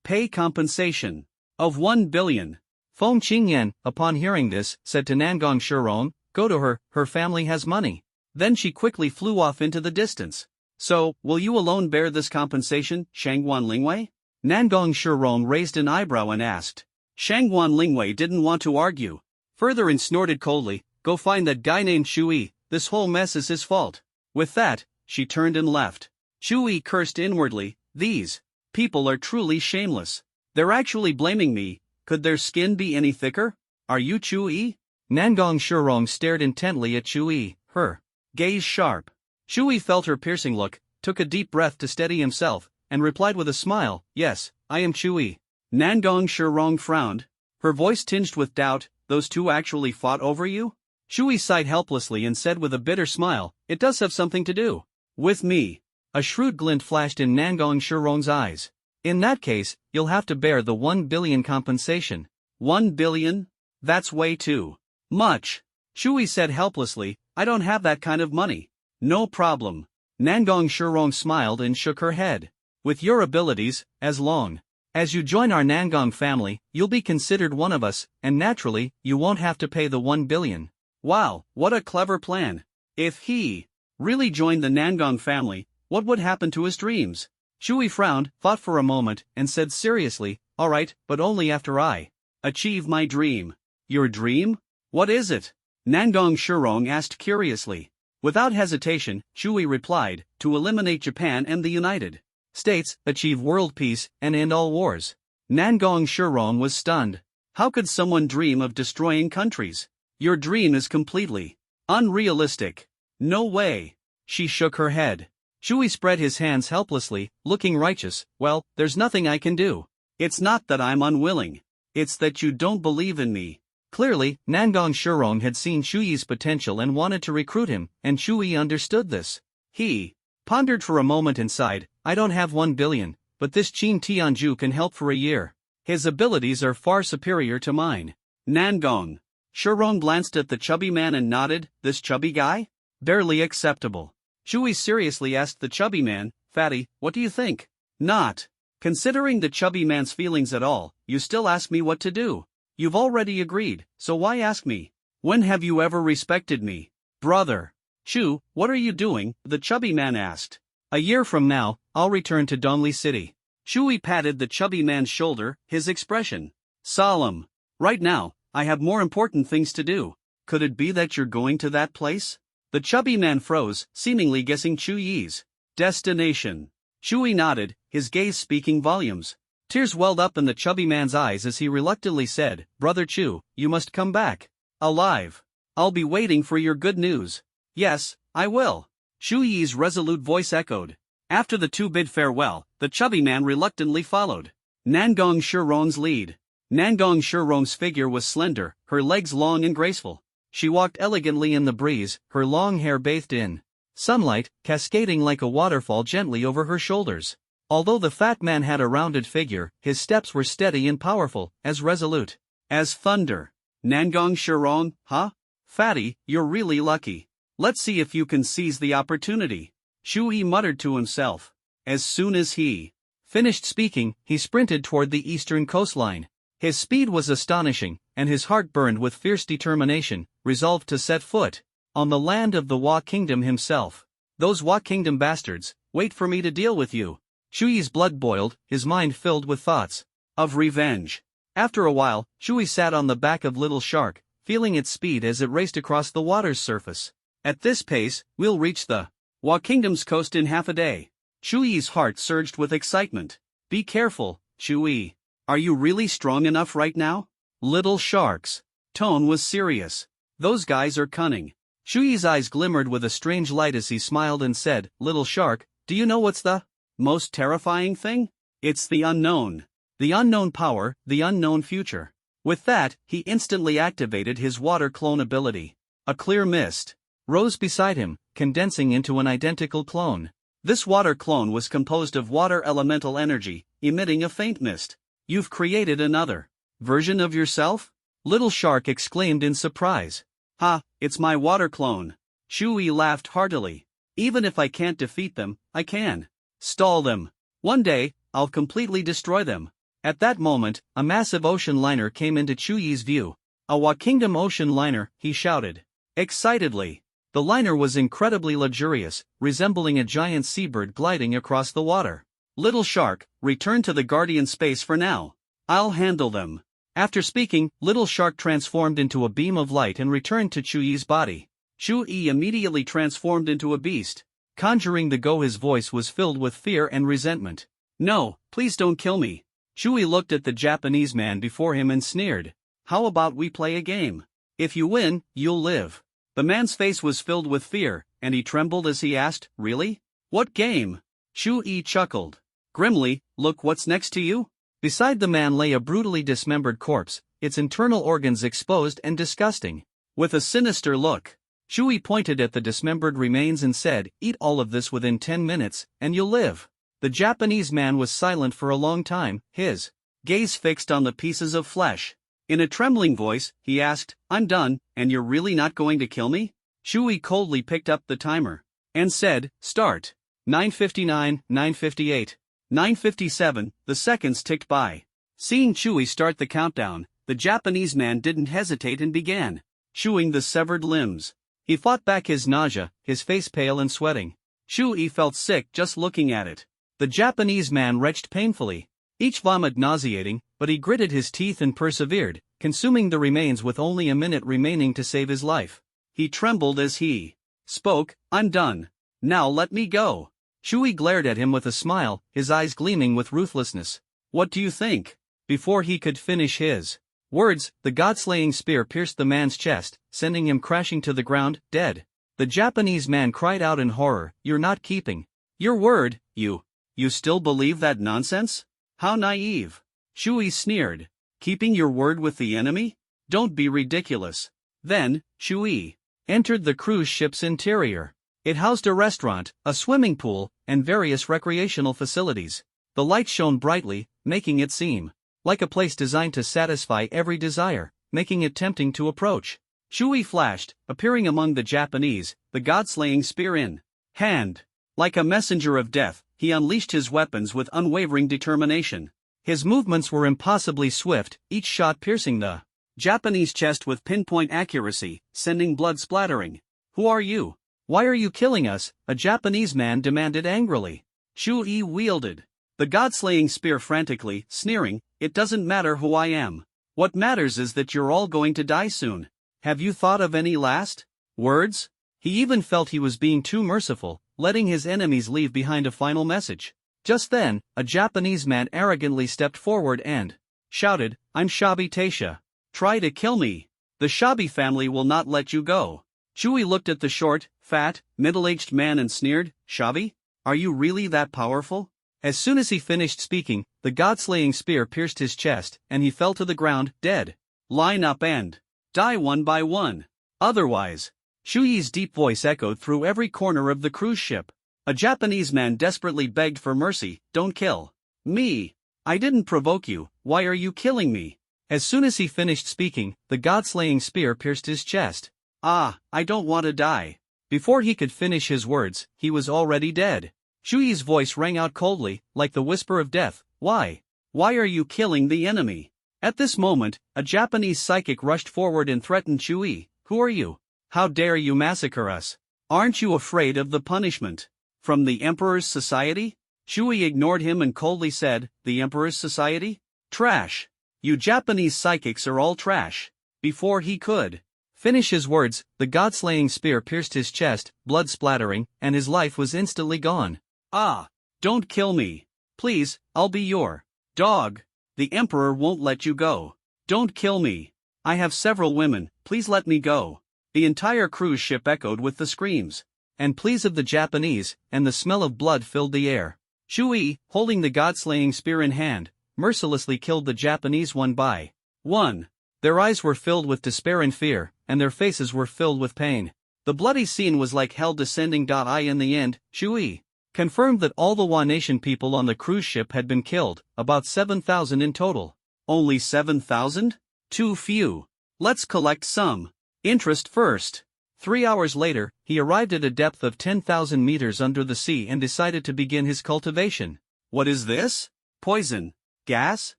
Pay compensation of 1 billion. Feng Qingyan, upon hearing this, said to Nangong Shurong, go to her, her family has money. Then she quickly flew off into the distance. So, will you alone bear this compensation, Shangguan Lingwei? Nangong Shurong raised an eyebrow and asked. Shangguan Lingwei didn't want to argue further and snorted coldly, go find that guy named Chui, this whole mess is his fault. With that, she turned and left. Chui cursed inwardly, these people are truly shameless. They're actually blaming me. Could their skin be any thicker? Are you Chui? Nangong Shurong stared intently at Chui, her gaze sharp. Chui felt her piercing look, took a deep breath to steady himself, and replied with a smile, "Yes, I am Chui." Nangong Shurong frowned, her voice tinged with doubt. "Those two actually fought over you?" Chui sighed helplessly and said with a bitter smile, "It does have something to do with me." A shrewd glint flashed in Nangong Shurong's eyes. "In that case, you'll have to bear the 1 billion compensation." 1 billion? That's way too much. Chui said helplessly, "I don't have that kind of money." "No problem." Nangong Shurong smiled and shook her head. "With your abilities, as long as you join our Nangong family, you'll be considered one of us, and naturally, you won't have to pay the 1 billion. Wow, what a clever plan. If he really joined the Nangong family, what would happen to his dreams? Chui frowned, thought for a moment, and said seriously, "All right, but only after I achieve my dream." "Your dream? What is it?" Nangong Shurong asked curiously. Without hesitation, Chui replied, "To eliminate Japan and the United States, achieve world peace, and end all wars." Nangong Shurong was stunned. How could someone dream of destroying countries? "Your dream is completely unrealistic." "No way." She shook her head. Chui spread his hands helplessly, looking righteous. "Well, there's nothing I can do. It's not that I'm unwilling. It's that you don't believe in me." Clearly, Nangong Shurong had seen Chui's potential and wanted to recruit him, and Chui understood this. He pondered for a moment and sighed, "I don't have 1 billion, but this Qin Tianju can help for a year. His abilities are far superior to mine." Nangong Shurong glanced at the chubby man and nodded. "This chubby guy? Barely acceptable." Chui seriously asked the chubby man, "Fatty, what do you think?" "Not considering the chubby man's feelings at all, you still ask me what to do. You've already agreed, so why ask me? When have you ever respected me?" "Brother Chu, what are you doing?" the chubby man asked. "A year from now, I'll return to Dongli City." Chui patted the chubby man's shoulder, his expression solemn. "Right now, I have more important things to do." "Could it be that you're going to that place?" The chubby man froze, seemingly guessing Chui's destination. Chui nodded, his gaze speaking volumes. Tears welled up in the chubby man's eyes as he reluctantly said, "Brother Chu, you must come back. Alive. I'll be waiting for your good news." "Yes, I will." Chui's resolute voice echoed. After the two bid farewell, the chubby man reluctantly followed Nangong Shurong's lead. Nangong Shurong's figure was slender, her legs long and graceful. She walked elegantly in the breeze, her long hair bathed in sunlight, cascading like a waterfall gently over her shoulders. Although the fat man had a rounded figure, his steps were steady and powerful, as resolute as thunder. "Nangong Shurong, huh? Fatty, you're really lucky. Let's see if you can seize the opportunity." Chui muttered to himself. As soon as he finished speaking, he sprinted toward the eastern coastline. His speed was astonishing, and his heart burned with fierce determination, resolved to set foot on the land of the Wa Kingdom himself. "Those Wa Kingdom bastards, wait for me to deal with you." Chui's blood boiled, his mind filled with thoughts of revenge. After a while, Chui sat on the back of Little Shark, feeling its speed as it raced across the water's surface. "At this pace, we'll reach the Wa Kingdom's coast in half a day." Chui's heart surged with excitement. "Be careful, Chui. Are you really strong enough right now?" Little Shark's tone was serious. "Those guys are cunning." Chui's eyes glimmered with a strange light as he smiled and said, "Little Shark, do you know what's the most terrifying thing? It's the unknown. The unknown power, the unknown future." With that, he instantly activated his water clone ability. A clear mist rose beside him, condensing into an identical clone. This water clone was composed of water elemental energy, emitting a faint mist. "You've created another version of yourself?" Little Shark exclaimed in surprise. "Ha, it's my water clone." Chui laughed heartily. "Even if I can't defeat them, I can stall them. One day, I'll completely destroy them." At that moment, a massive ocean liner came into Chui's view. "A Wa Kingdom ocean liner," he shouted excitedly. The liner was incredibly luxurious, resembling a giant seabird gliding across the water. "Little Shark, return to the Guardian space for now. I'll handle them." After speaking, Little Shark transformed into a beam of light and returned to Chui's body. Chui immediately transformed into a beast. Conjuring the Go, his voice was filled with fear and resentment. "No, please don't kill me." Chui looked at the Japanese man before him and sneered. "How about we play a game? If you win, you'll live. The man's face was filled with fear, and he trembled as he asked, really? What game? Shu-yi chuckled. Grimly, look what's next to you? Beside the man lay a brutally dismembered corpse, its internal organs exposed and disgusting. With a sinister look, Shu-yi pointed at the dismembered remains and said, eat all of this within 10 minutes, and you'll live. The Japanese man was silent for a long time, his gaze fixed on the pieces of flesh. In a trembling voice, he asked, I'm done, and you're really not going to kill me? Shu-yi coldly picked up the timer and said, start. 9:59, 9:58, 9:57, the seconds ticked by. Seeing Shu-yi start the countdown, the Japanese man didn't hesitate and began chewing the severed limbs. He fought back his nausea, his face pale and sweating. Shu-yi felt sick just looking at it. The Japanese man retched painfully, each vomit nauseating, but he gritted his teeth and persevered, consuming the remains with only a minute remaining to save his life. He trembled as he spoke, I'm done. Now let me go. Shu-yi glared at him with a smile, his eyes gleaming with ruthlessness. What do you think? Before he could finish his words, the god-slaying spear pierced the man's chest, sending him crashing to the ground, dead. The Japanese man cried out in horror, you're not keeping your word, you still believe that nonsense? How naive. Shu-yi sneered. Keeping your word with the enemy? Don't be ridiculous. Then, Shu-yi entered the cruise ship's interior. It housed a restaurant, a swimming pool, and various recreational facilities. The lights shone brightly, making it seem like a place designed to satisfy every desire, making it tempting to approach. Shu-yi flashed, appearing among the Japanese, the god-slaying spear in hand. Like a messenger of death, he unleashed his weapons with unwavering determination. His movements were impossibly swift, each shot piercing the Japanese chest with pinpoint accuracy, sending blood splattering. Who are you? Why are you killing us? A Japanese man demanded angrily. Shu-yi wielded the god-slaying spear frantically, sneering, it doesn't matter who I am. What matters is that you're all going to die soon. Have you thought of any last words? He even felt he was being too merciful, letting his enemies leave behind a final message. Just then, a Japanese man arrogantly stepped forward and shouted, I'm Shabi Taisha. Try to kill me. The Shabi family will not let you go. Shu-yi looked at the short, fat, middle-aged man and sneered, Shabi? Are you really that powerful? As soon as he finished speaking, the god-slaying spear pierced his chest, and he fell to the ground, dead. Line up and die one by one. Otherwise, Shu-yi's deep voice echoed through every corner of the cruise ship. A Japanese man desperately begged for mercy, don't kill me. I didn't provoke you, why are you killing me? As soon as he finished speaking, the god-slaying spear pierced his chest. Ah, I don't want to die. Before he could finish his words, he was already dead. Shu-yi's voice rang out coldly, like the whisper of death, why? Why are you killing the enemy? At this moment, a Japanese psychic rushed forward and threatened Shu-yi, who are you? How dare you massacre us? Aren't you afraid of the punishment from the Emperor's Society? Shu-yi ignored him and coldly said, the Emperor's Society? Trash. You Japanese psychics are all trash. Before he could finish his words, the god-slaying spear pierced his chest, blood splattering, and his life was instantly gone. Ah! Don't kill me. Please, I'll be your dog. The Emperor won't let you go. Don't kill me. I have several women, please let me go. The entire cruise ship echoed with the screams and pleas of the Japanese, and the smell of blood filled the air. Shu-yi, holding the god-slaying spear in hand, mercilessly killed the Japanese one by one. Their eyes were filled with despair and fear, and their faces were filled with pain. The bloody scene was like hell descending. In the end, Shu-yi confirmed that all the Wa Nation people on the cruise ship had been killed, about 7,000 in total. Only 7,000? Too few. Let's collect some interest first. 3 hours later, he arrived at a depth of 10,000 meters under the sea and decided to begin his cultivation. What is this? Poison gas?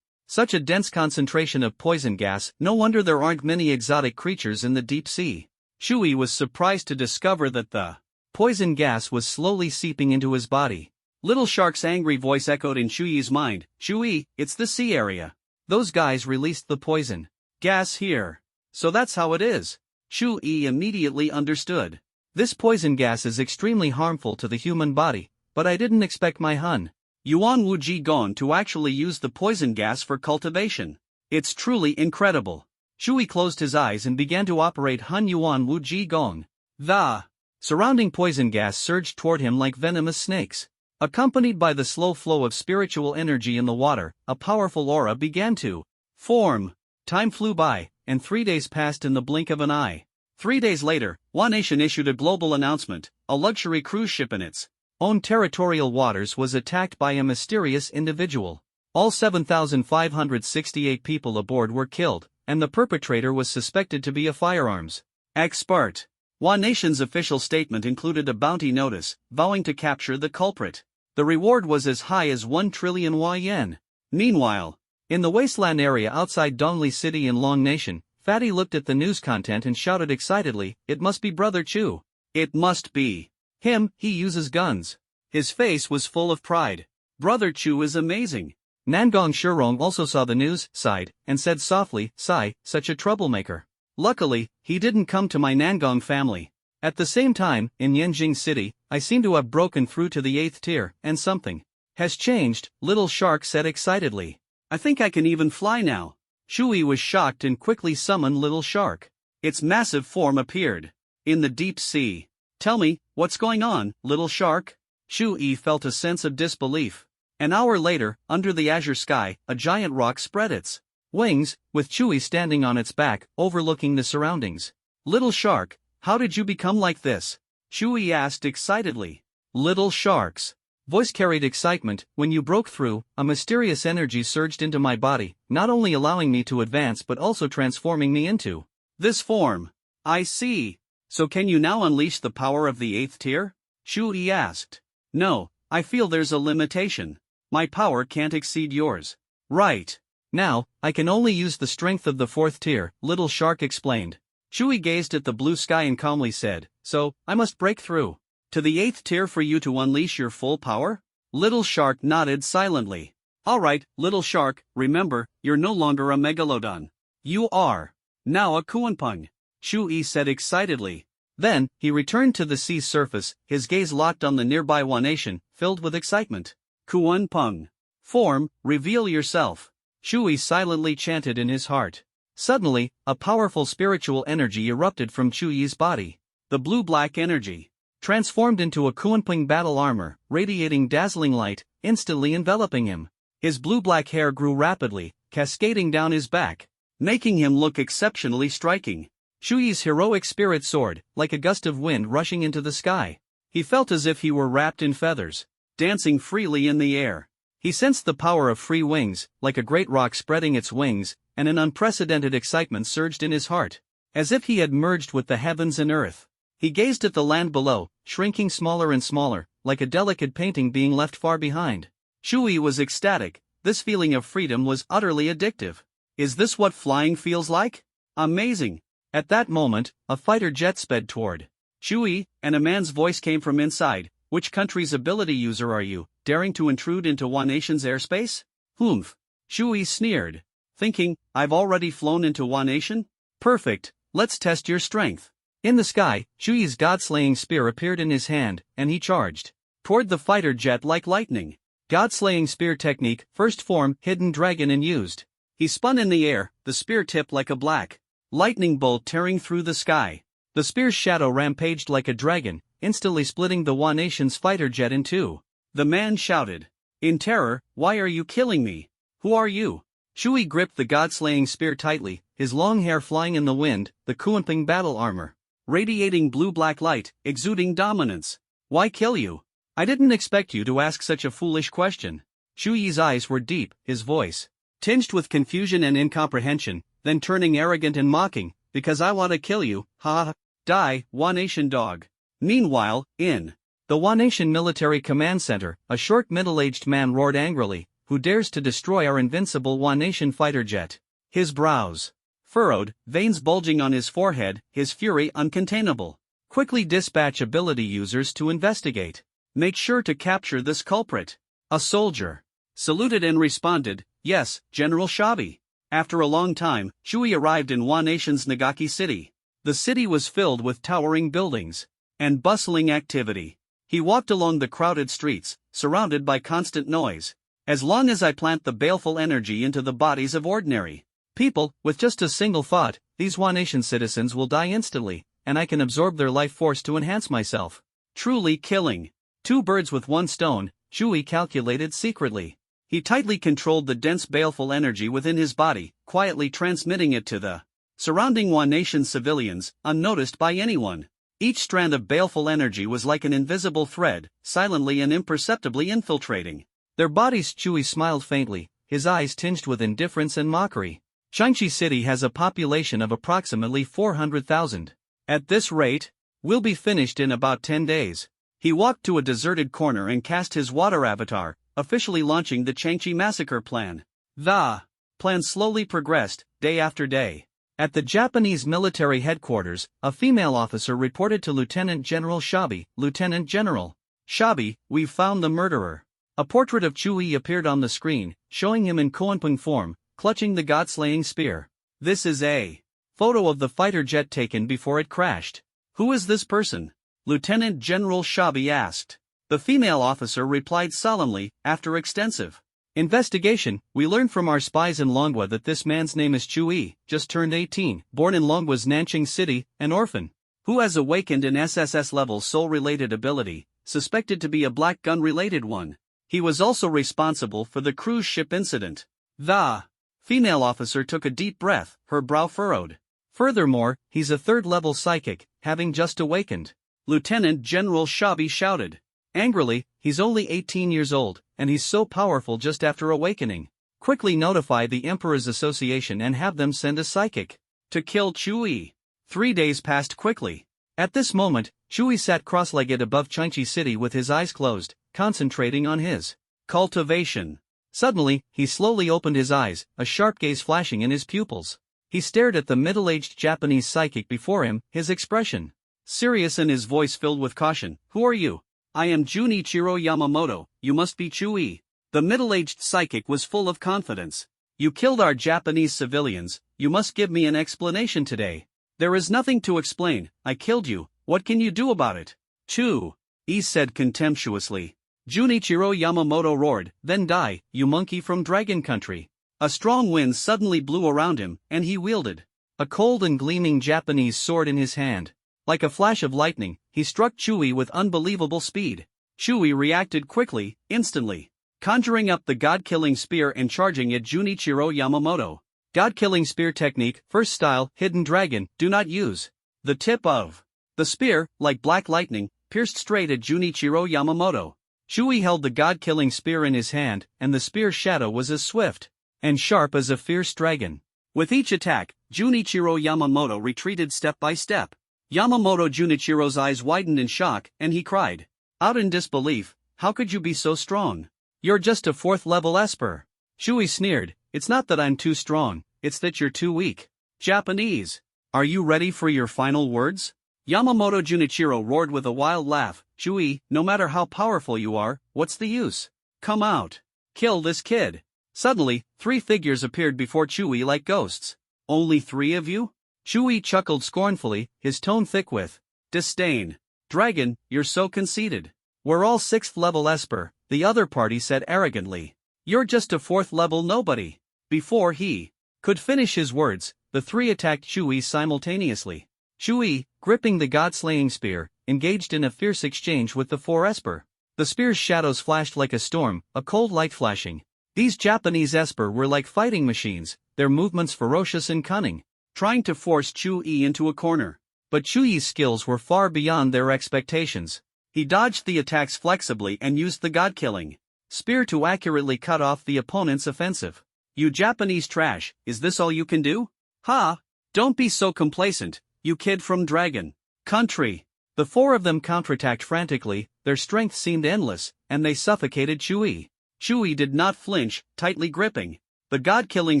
Such a dense concentration of poison gas, no wonder there aren't many exotic creatures in the deep sea. Shu-yi was surprised to discover that the poison gas was slowly seeping into his body. Little Shark's angry voice echoed in Shu-yi's mind, Shu-yi, it's the sea area. Those guys released the poison gas here. So that's how it is. Shu-yi immediately understood. This poison gas is extremely harmful to the human body, but I didn't expect my Hun Yuan Wuji Gon to actually use the poison gas for cultivation. It's truly incredible. Shui closed his eyes and began to operate Hun Yuan Wu Ji Gong. The surrounding poison gas surged toward him like venomous snakes. Accompanied by the slow flow of spiritual energy in the water, a powerful aura began to form. Time flew by, and 3 days passed in the blink of an eye. 3 days later, One Nation issued a global announcement: a luxury cruise ship in its own territorial waters was attacked by a mysterious individual. All 7,568 people aboard were killed, and the perpetrator was suspected to be a firearms expert. One Nation's official statement included a bounty notice, vowing to capture the culprit. The reward was as high as 1 trillion yen. Meanwhile, in the wasteland area outside Dongli City in Long Nation, Fatty looked at the news content and shouted excitedly, "It must be Brother Chu. It must be him, he uses guns." His face was full of pride. "Brother Chu is amazing." Nangong Shurong also saw the news, sighed, and said softly, "Sigh, such a troublemaker. Luckily, he didn't come to my Nangong family." At the same time, in Yanjing City, I seem to have broken through to the 8th tier, and something has changed, Little Shark said excitedly. "I think I can even fly now." Shui was shocked and quickly summoned Little Shark. Its massive form appeared in the deep sea. "Tell me, what's going on, Little Shark?" Shui felt a sense of disbelief. An hour later, under the azure sky, a giant rock spread its wings, with Chewie standing on its back, overlooking the surroundings. "Little Shark, how did you become like this?" Chewie asked excitedly. Little Shark's voice carried excitement. "When you broke through, a mysterious energy surged into my body, not only allowing me to advance but also transforming me into this form." "I see. So can you now unleash the power of the 8th tier?" Chewie asked. "No, I feel there's a limitation. My power can't exceed yours." "Right. Now, I can only use the strength of the 4th tier," Little Shark explained. Chewie gazed at the blue sky and calmly said, "So, I must break through to the 8th tier for you to unleash your full power?" Little Shark nodded silently. "Alright, Little Shark, remember, you're no longer a megalodon. You are now a Kuanpeng," Chewie said excitedly. Then, he returned to the sea's surface, his gaze locked on the nearby One Nation, filled with excitement. "Kuanpeng. Form, reveal yourself," Chewie silently chanted in his heart. Suddenly, a powerful spiritual energy erupted from Chewie's body. The blue-black energy transformed into a Kuanpeng battle armor, radiating dazzling light, instantly enveloping him. His blue-black hair grew rapidly, cascading down his back, making him look exceptionally striking. Chewie's heroic spirit soared, like a gust of wind rushing into the sky. He felt as if he were wrapped in feathers, dancing freely in the air. He sensed the power of free wings, like a great rock spreading its wings, and an unprecedented excitement surged in his heart. As if he had merged with the heavens and earth. He gazed at the land below, shrinking smaller and smaller, like a delicate painting being left far behind. Chewie was ecstatic. This feeling of freedom was utterly addictive. "Is this what flying feels like? Amazing." At that moment, a fighter jet sped toward Chewie, and a man's voice came from inside. "Which country's ability user are you, daring to intrude into One Nation's airspace?" "Humph." Chewie sneered, thinking, "I've already flown into One Nation? Perfect, let's test your strength." In the sky, Chewie's god-slaying spear appeared in his hand, and he charged toward the fighter jet like lightning. God-slaying spear technique, first form, hidden dragon and used. He spun in the air, the spear tipped like a black lightning bolt tearing through the sky. The spear's shadow rampaged like a dragon, instantly splitting the One Nation's fighter jet in two. The man shouted in terror, "Why are you killing me? Who are you?" Chewie gripped the god-slaying spear tightly, his long hair flying in the wind, the Kuanping battle armor radiating blue-black light, exuding dominance. "Why kill you? I didn't expect you to ask such a foolish question." Chewie's eyes were deep, his voice tinged with confusion and incomprehension, then turning arrogant and mocking, "Because I want to kill you, ha ha, die, One Nation dog." Meanwhile, in the One Nation Military Command Center, a short middle-aged man roared angrily, "Who dares to destroy our invincible One Nation fighter jet?" His brows furrowed, veins bulging on his forehead, his fury uncontainable. "Quickly dispatch ability users to investigate. Make sure to capture this culprit." A soldier saluted and responded, "Yes, General Shabi." After a long time, Chewie arrived in One Nation's Nagaki City. The city was filled with towering buildings and bustling activity. He walked along the crowded streets, surrounded by constant noise. "As long as I plant the baleful energy into the bodies of ordinary People, with just a single thought, these Wa Nation citizens will die instantly, and I can absorb their life force to enhance myself. Truly killing. Two birds with one stone, Chewie calculated secretly. He tightly controlled the dense baleful energy within his body, quietly transmitting it to the surrounding Wa Nation civilians, unnoticed by anyone. Each strand of baleful energy was like an invisible thread, silently and imperceptibly infiltrating their bodies. Chewie smiled faintly, his eyes tinged with indifference and mockery. Changchi City has a population of approximately 400,000. At this rate, we'll be finished in about 10 days. He walked to a deserted corner and cast his water avatar, officially launching the Changchi massacre plan. The plan slowly progressed, day after day. At the Japanese military headquarters, a female officer reported to Lieutenant General Shabi. Lieutenant General Shabi, we've found the murderer. A portrait of Chewie appeared on the screen, showing him in Koanpung form, clutching the god-slaying spear. This is a photo of the fighter jet taken before it crashed. Who is this person? Lieutenant General Shabi asked. The female officer replied solemnly, after extensive investigation, we learned from our spies in Longwa that this man's name is Chewie, just turned 18, born in Longwa's Nanching City, an orphan, who has awakened an SSS-Level soul-related ability, suspected to be a black gun-related one. He was also responsible for the cruise ship incident. The female officer took a deep breath, her brow furrowed. Furthermore, he's a third-level psychic, having just awakened. Lieutenant General Shabi shouted. Angrily, he's only 18 years old, and he's so powerful just after awakening. Quickly notify the Emperor's Association and have them send a psychic to kill Chewie. 3 days passed quickly. At this moment, Chewie sat cross-legged above Changchi City with his eyes closed, concentrating on his cultivation. Suddenly, he slowly opened his eyes, a sharp gaze flashing in his pupils. He stared at the middle-aged Japanese psychic before him, his expression serious and his voice filled with caution. Who are you? I am Junichiro Yamamoto, you must be Chewie. The middle-aged psychic was full of confidence. You killed our Japanese civilians, you must give me an explanation today. There is nothing to explain, I killed you, what can you do about it? Chewie said contemptuously. Junichiro Yamamoto roared, then die, you monkey from Dragon Country. A strong wind suddenly blew around him, and he wielded a cold and gleaming Japanese sword in his hand. Like a flash of lightning, he struck Chewie with unbelievable speed. Chewie reacted quickly, instantly, conjuring up the god-killing spear and charging at Junichiro Yamamoto. God-killing spear technique, first style, hidden dragon, do not use. The tip of the spear, like black lightning, pierced straight at Junichiro Yamamoto. Chewie held the god-killing spear in his hand, and the spear's shadow was as swift and sharp as a fierce dragon. With each attack, Junichiro Yamamoto retreated step by step. Yamamoto Junichiro's eyes widened in shock, and he cried out in disbelief, how could you be so strong? You're just a 4th-level esper. Chewie sneered, it's not that I'm too strong, it's that you're too weak. Japanese. Are you ready for your final words? Yamamoto Junichiro roared with a wild laugh, Chewie, no matter how powerful you are, what's the use? Come out. Kill this kid. Suddenly, 3 figures appeared before Chewie like ghosts. Only 3 of you? Chewie chuckled scornfully, his tone thick with disdain. Dragon, you're so conceited. We're all 6th-level esper, the other party said arrogantly. You're just a 4th-level nobody. Before he could finish his words, the 3 attacked Chewie simultaneously. Chewie, gripping the god-slaying spear, engaged in a fierce exchange with the 4 esper. The spear's shadows flashed like a storm, a cold light flashing. These Japanese esper were like fighting machines, their movements ferocious and cunning, trying to force Chewie into a corner. But Chewie's skills were far beyond their expectations. He dodged the attacks flexibly and used the god-killing spear to accurately cut off the opponent's offensive. You Japanese trash, is this all you can do? Ha! Don't be so complacent, you kid from Dragon Country. The 4 of them counterattacked frantically, their strength seemed endless, and they suffocated Chewie. Chewie did not flinch, tightly gripping the god-killing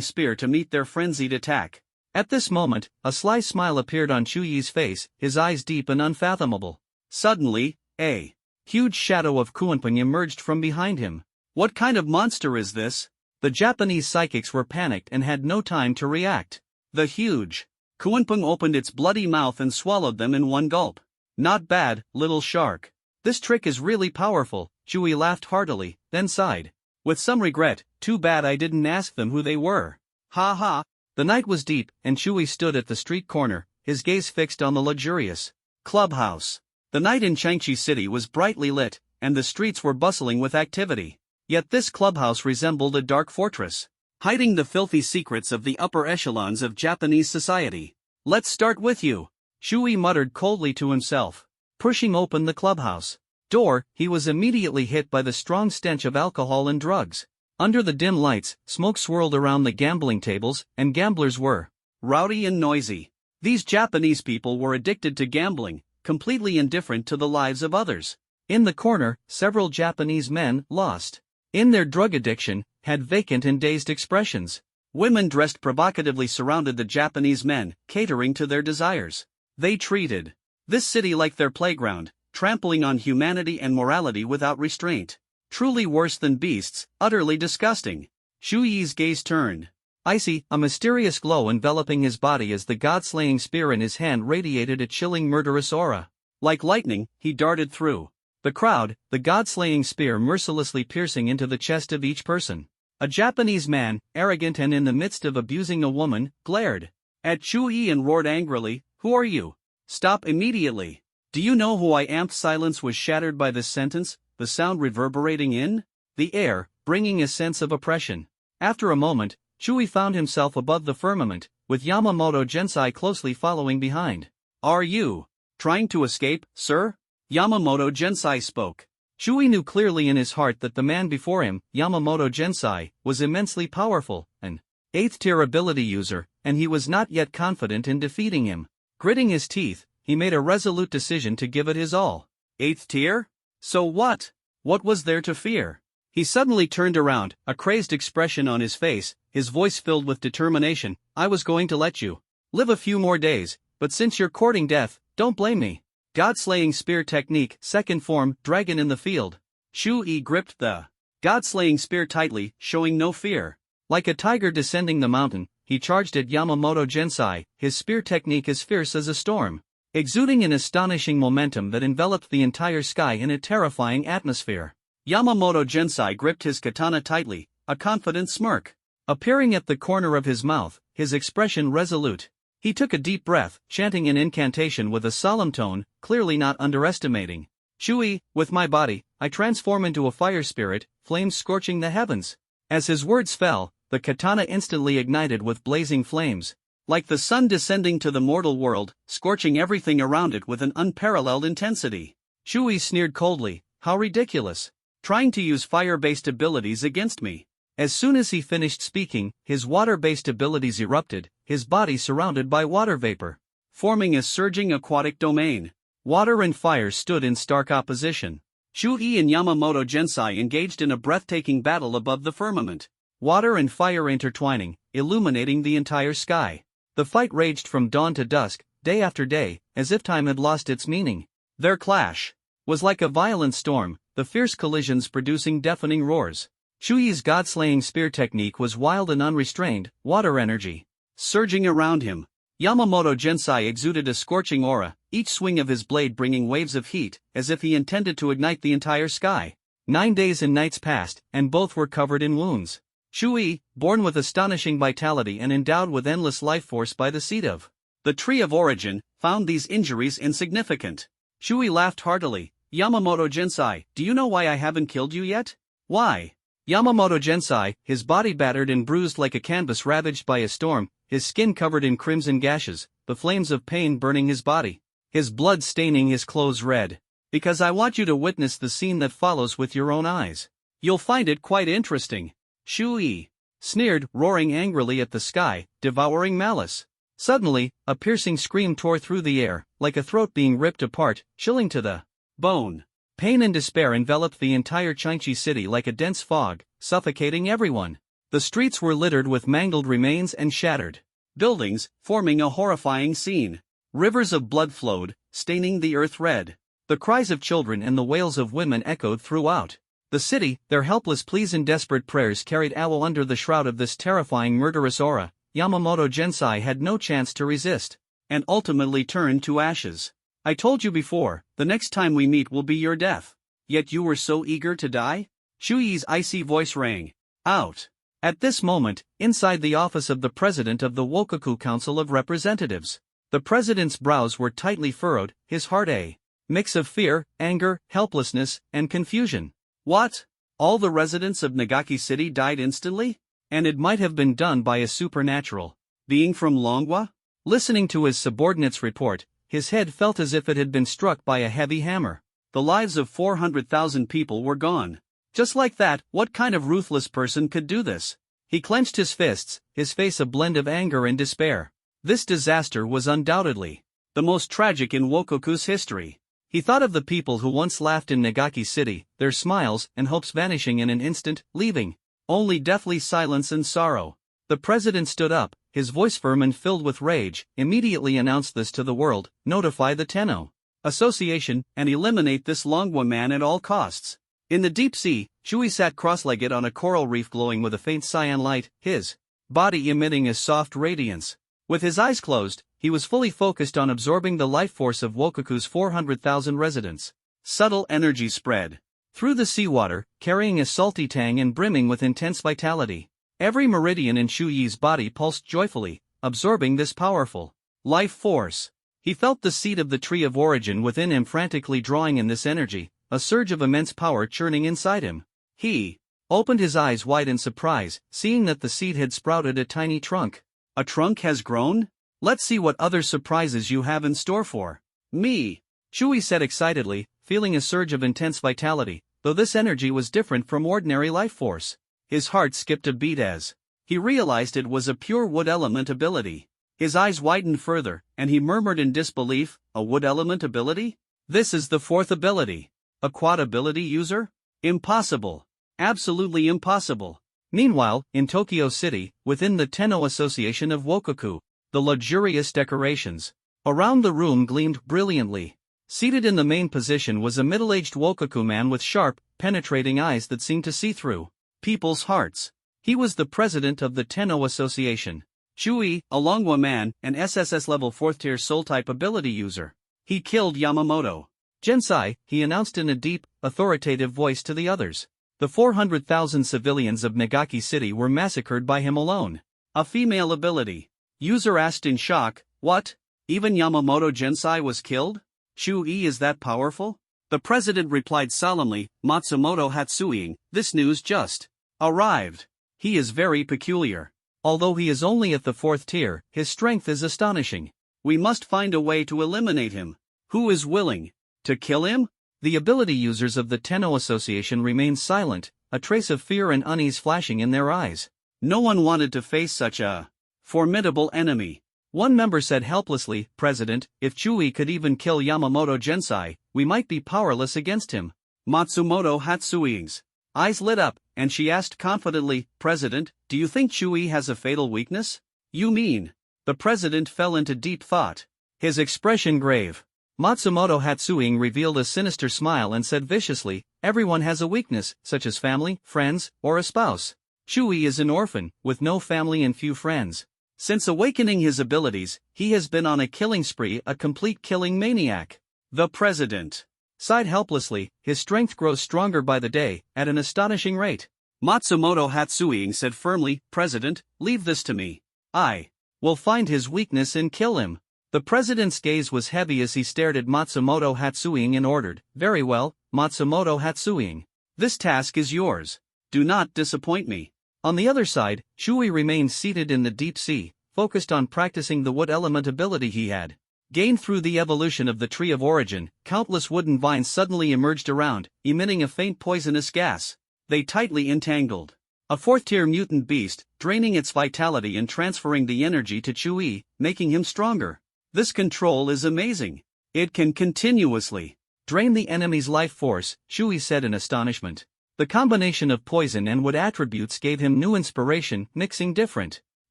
spear to meet their frenzied attack. At this moment, a sly smile appeared on Chewie's face, his eyes deep and unfathomable. Suddenly, a huge shadow of Koanpung emerged from behind him. What kind of monster is this? The Japanese psychics were panicked and had no time to react. The huge Koanpung opened its bloody mouth and swallowed them in one gulp. Not bad, little shark. This trick is really powerful, Chewie laughed heartily, then sighed. With some regret, too bad I didn't ask them who they were. Ha ha. The night was deep, and Shui stood at the street corner, his gaze fixed on the luxurious clubhouse. The night in Changchi City was brightly lit, and the streets were bustling with activity. Yet this clubhouse resembled a dark fortress, hiding the filthy secrets of the upper echelons of Japanese society. "Let's start with you," Shui muttered coldly to himself. Pushing open the clubhouse door, he was immediately hit by the strong stench of alcohol and drugs. Under the dim lights, smoke swirled around the gambling tables, and gamblers were rowdy and noisy. These Japanese people were addicted to gambling, completely indifferent to the lives of others. In the corner, several Japanese men, lost in their drug addiction, had vacant and dazed expressions. Women dressed provocatively surrounded the Japanese men, catering to their desires. They treated this city like their playground, trampling on humanity and morality without restraint. Truly worse than beasts, utterly disgusting. Shui's gaze turned icy, a mysterious glow enveloping his body as the god-slaying spear in his hand radiated a chilling murderous aura. Like lightning, he darted through the crowd, the god-slaying spear mercilessly piercing into the chest of each person. A Japanese man, arrogant and in the midst of abusing a woman, glared at Shui and roared angrily, "Who are you? Stop immediately. Do you know who I am?" Silence was shattered by this sentence, the sound reverberating in the air, bringing a sense of oppression. After a moment, Shui found himself above the firmament, with Yamamoto Gensai closely following behind. "Are you trying to escape, sir?" Yamamoto Gensai spoke. Shui knew clearly in his heart that the man before him, Yamamoto Gensai, was immensely powerful, an 8th-tier ability user, and he was not yet confident in defeating him. Gritting his teeth, he made a resolute decision to give it his all. 8th tier? So what? What was there to fear? He suddenly turned around, a crazed expression on his face, his voice filled with determination. "I was going to let you live a few more days, but since you're courting death, don't blame me." God-slaying spear technique, second form, dragon in the field. Shui gripped the god-slaying spear tightly, showing no fear. Like a tiger descending the mountain, he charged at Yamamoto Gensai, his spear technique as fierce as a storm, exuding an astonishing momentum that enveloped the entire sky in a terrifying atmosphere. Yamamoto Gensai gripped his katana tightly, a confident smirk appearing at the corner of his mouth, his expression resolute. He took a deep breath, chanting an incantation with a solemn tone, clearly not underestimating. "Shui, with my body, I transform into a fire spirit, flames scorching the heavens." As his words fell, the katana instantly ignited with blazing flames. Like the sun descending to the mortal world, scorching everything around it with an unparalleled intensity. Shui sneered coldly, "How ridiculous. Trying to use fire-based abilities against me." As soon as he finished speaking, his water-based abilities erupted, his body surrounded by water vapor, forming a surging aquatic domain. Water and fire stood in stark opposition. Shui and Yamamoto Gensai engaged in a breathtaking battle above the firmament. Water and fire intertwining, illuminating the entire sky. The fight raged from dawn to dusk, day after day, as if time had lost its meaning. Their clash was like a violent storm, the fierce collisions producing deafening roars. Shui's god-slaying spear technique was wild and unrestrained, water energy surging around him. Yamamoto Gensai exuded a scorching aura, each swing of his blade bringing waves of heat, as if he intended to ignite the entire sky. 9 days and nights passed, and both were covered in wounds. Shui, born with astonishing vitality and endowed with endless life force by the seed of the tree of origin, found these injuries insignificant. Shui laughed heartily. "Yamamoto Gensai, do you know why I haven't killed you yet?" "Why?" Yamamoto Gensai, his body battered and bruised like a canvas ravaged by a storm, his skin covered in crimson gashes, the flames of pain burning his body, his blood staining his clothes red. "Because I want you to witness the scene that follows with your own eyes. You'll find it quite interesting." Shui sneered, roaring angrily at the sky, devouring malice. Suddenly, a piercing scream tore through the air, like a throat being ripped apart, chilling to the bone. Pain and despair enveloped the entire Changchi city like a dense fog, suffocating everyone. The streets were littered with mangled remains and shattered buildings, forming a horrifying scene. Rivers of blood flowed, staining the earth red. The cries of children and the wails of women echoed throughout the city, their helpless pleas and desperate prayers carried awe under the shroud of this terrifying murderous aura. Yamamoto Gensai had no chance to resist, and ultimately turned to ashes. "I told you before, the next time we meet will be your death. Yet you were so eager to die?" Shui's icy voice rang out. At this moment, inside the office of the president of the Wokoku Council of Representatives, the president's brows were tightly furrowed, his heart a mix of fear, anger, helplessness, and confusion. What? All the residents of Nagaki City died instantly? And it might have been done by a supernatural being from Longwa? Listening to his subordinate's report, his head felt as if it had been struck by a heavy hammer. The lives of 400,000 people were gone. Just like that. What kind of ruthless person could do this? He clenched his fists, his face a blend of anger and despair. This disaster was undoubtedly the most tragic in Wokoku's history. He thought of the people who once laughed in Nagaki City, their smiles and hopes vanishing in an instant, leaving only deathly silence and sorrow. The president stood up, his voice firm and filled with rage, immediately announced this to the world: notify the Tenno Association and eliminate this Longwa man at all costs. In the deep sea, Shui sat cross-legged on a coral reef glowing with a faint cyan light, his body emitting a soft radiance. With his eyes closed, he was fully focused on absorbing the life force of Wokoku's 400,000 residents. Subtle energy spread through the seawater, carrying a salty tang and brimming with intense vitality. Every meridian in Shuyi's body pulsed joyfully, absorbing this powerful life force. He felt the seed of the tree of origin within him frantically drawing in this energy, a surge of immense power churning inside him. He opened his eyes wide in surprise, seeing that the seed had sprouted a tiny trunk. A trunk has grown? Let's see what other surprises you have in store for me, Shui said excitedly, feeling a surge of intense vitality, though this energy was different from ordinary life force. His heart skipped a beat as he realized it was a pure wood element ability. His eyes widened further, and he murmured in disbelief, a wood element ability? This is the fourth ability. A quad ability user? Impossible. Absolutely impossible. Meanwhile, in Tokyo City, within the Tenno Association of Wokoku, the luxurious decorations around the room gleamed brilliantly. Seated in the main position was a middle-aged Wokoku man with sharp, penetrating eyes that seemed to see through people's hearts. He was the president of the Tenno Association. Chui, a Longwa man, an SSS-Level 4th-tier soul-type ability user. He killed Yamamoto Gensai, he announced in a deep, authoritative voice to the others. The 400,000 civilians of Nagaki City were massacred by him alone. A female ability user asked in shock, what? Even Yamamoto Gensai was killed? Chui is that powerful? The president replied solemnly, Matsumoto Hatsuing, this news just arrived. He is very peculiar. Although he is only at the 4th tier, his strength is astonishing. We must find a way to eliminate him. Who is willing to kill him? The ability users of the Tenno Association remained silent, a trace of fear and unease flashing in their eyes. No one wanted to face such a formidable enemy. One member said helplessly, President, if Chui could even kill Yamamoto Gensai, we might be powerless against him. Matsumoto Hatsuing's eyes lit up, and she asked confidently, President, do you think Chui has a fatal weakness? You mean? The president fell into deep thought. His expression grave. Matsumoto Hatsuing revealed a sinister smile and said viciously, everyone has a weakness, such as family, friends, or a spouse. Chui is an orphan, with no family and few friends. Since awakening his abilities, he has been on a killing spree, a complete killing maniac. The president sighed helplessly, his strength grows stronger by the day, at an astonishing rate. Matsumoto Hatsuing said firmly, President, leave this to me. I will find his weakness and kill him. The president's gaze was heavy as he stared at Matsumoto Hatsuing and ordered, very well, Matsumoto Hatsuing. This task is yours. Do not disappoint me. On the other side, Chui remained seated in the deep sea, focused on practicing the wood element ability he had gained through the evolution of the tree of origin. Countless wooden vines suddenly emerged around, emitting a faint poisonous gas. They tightly entangled a 4th-tier mutant beast, draining its vitality and transferring the energy to Chui, making him stronger. This control is amazing. It can continuously drain the enemy's life force, Chui said in astonishment. The combination of poison and wood attributes gave him new inspiration, mixing different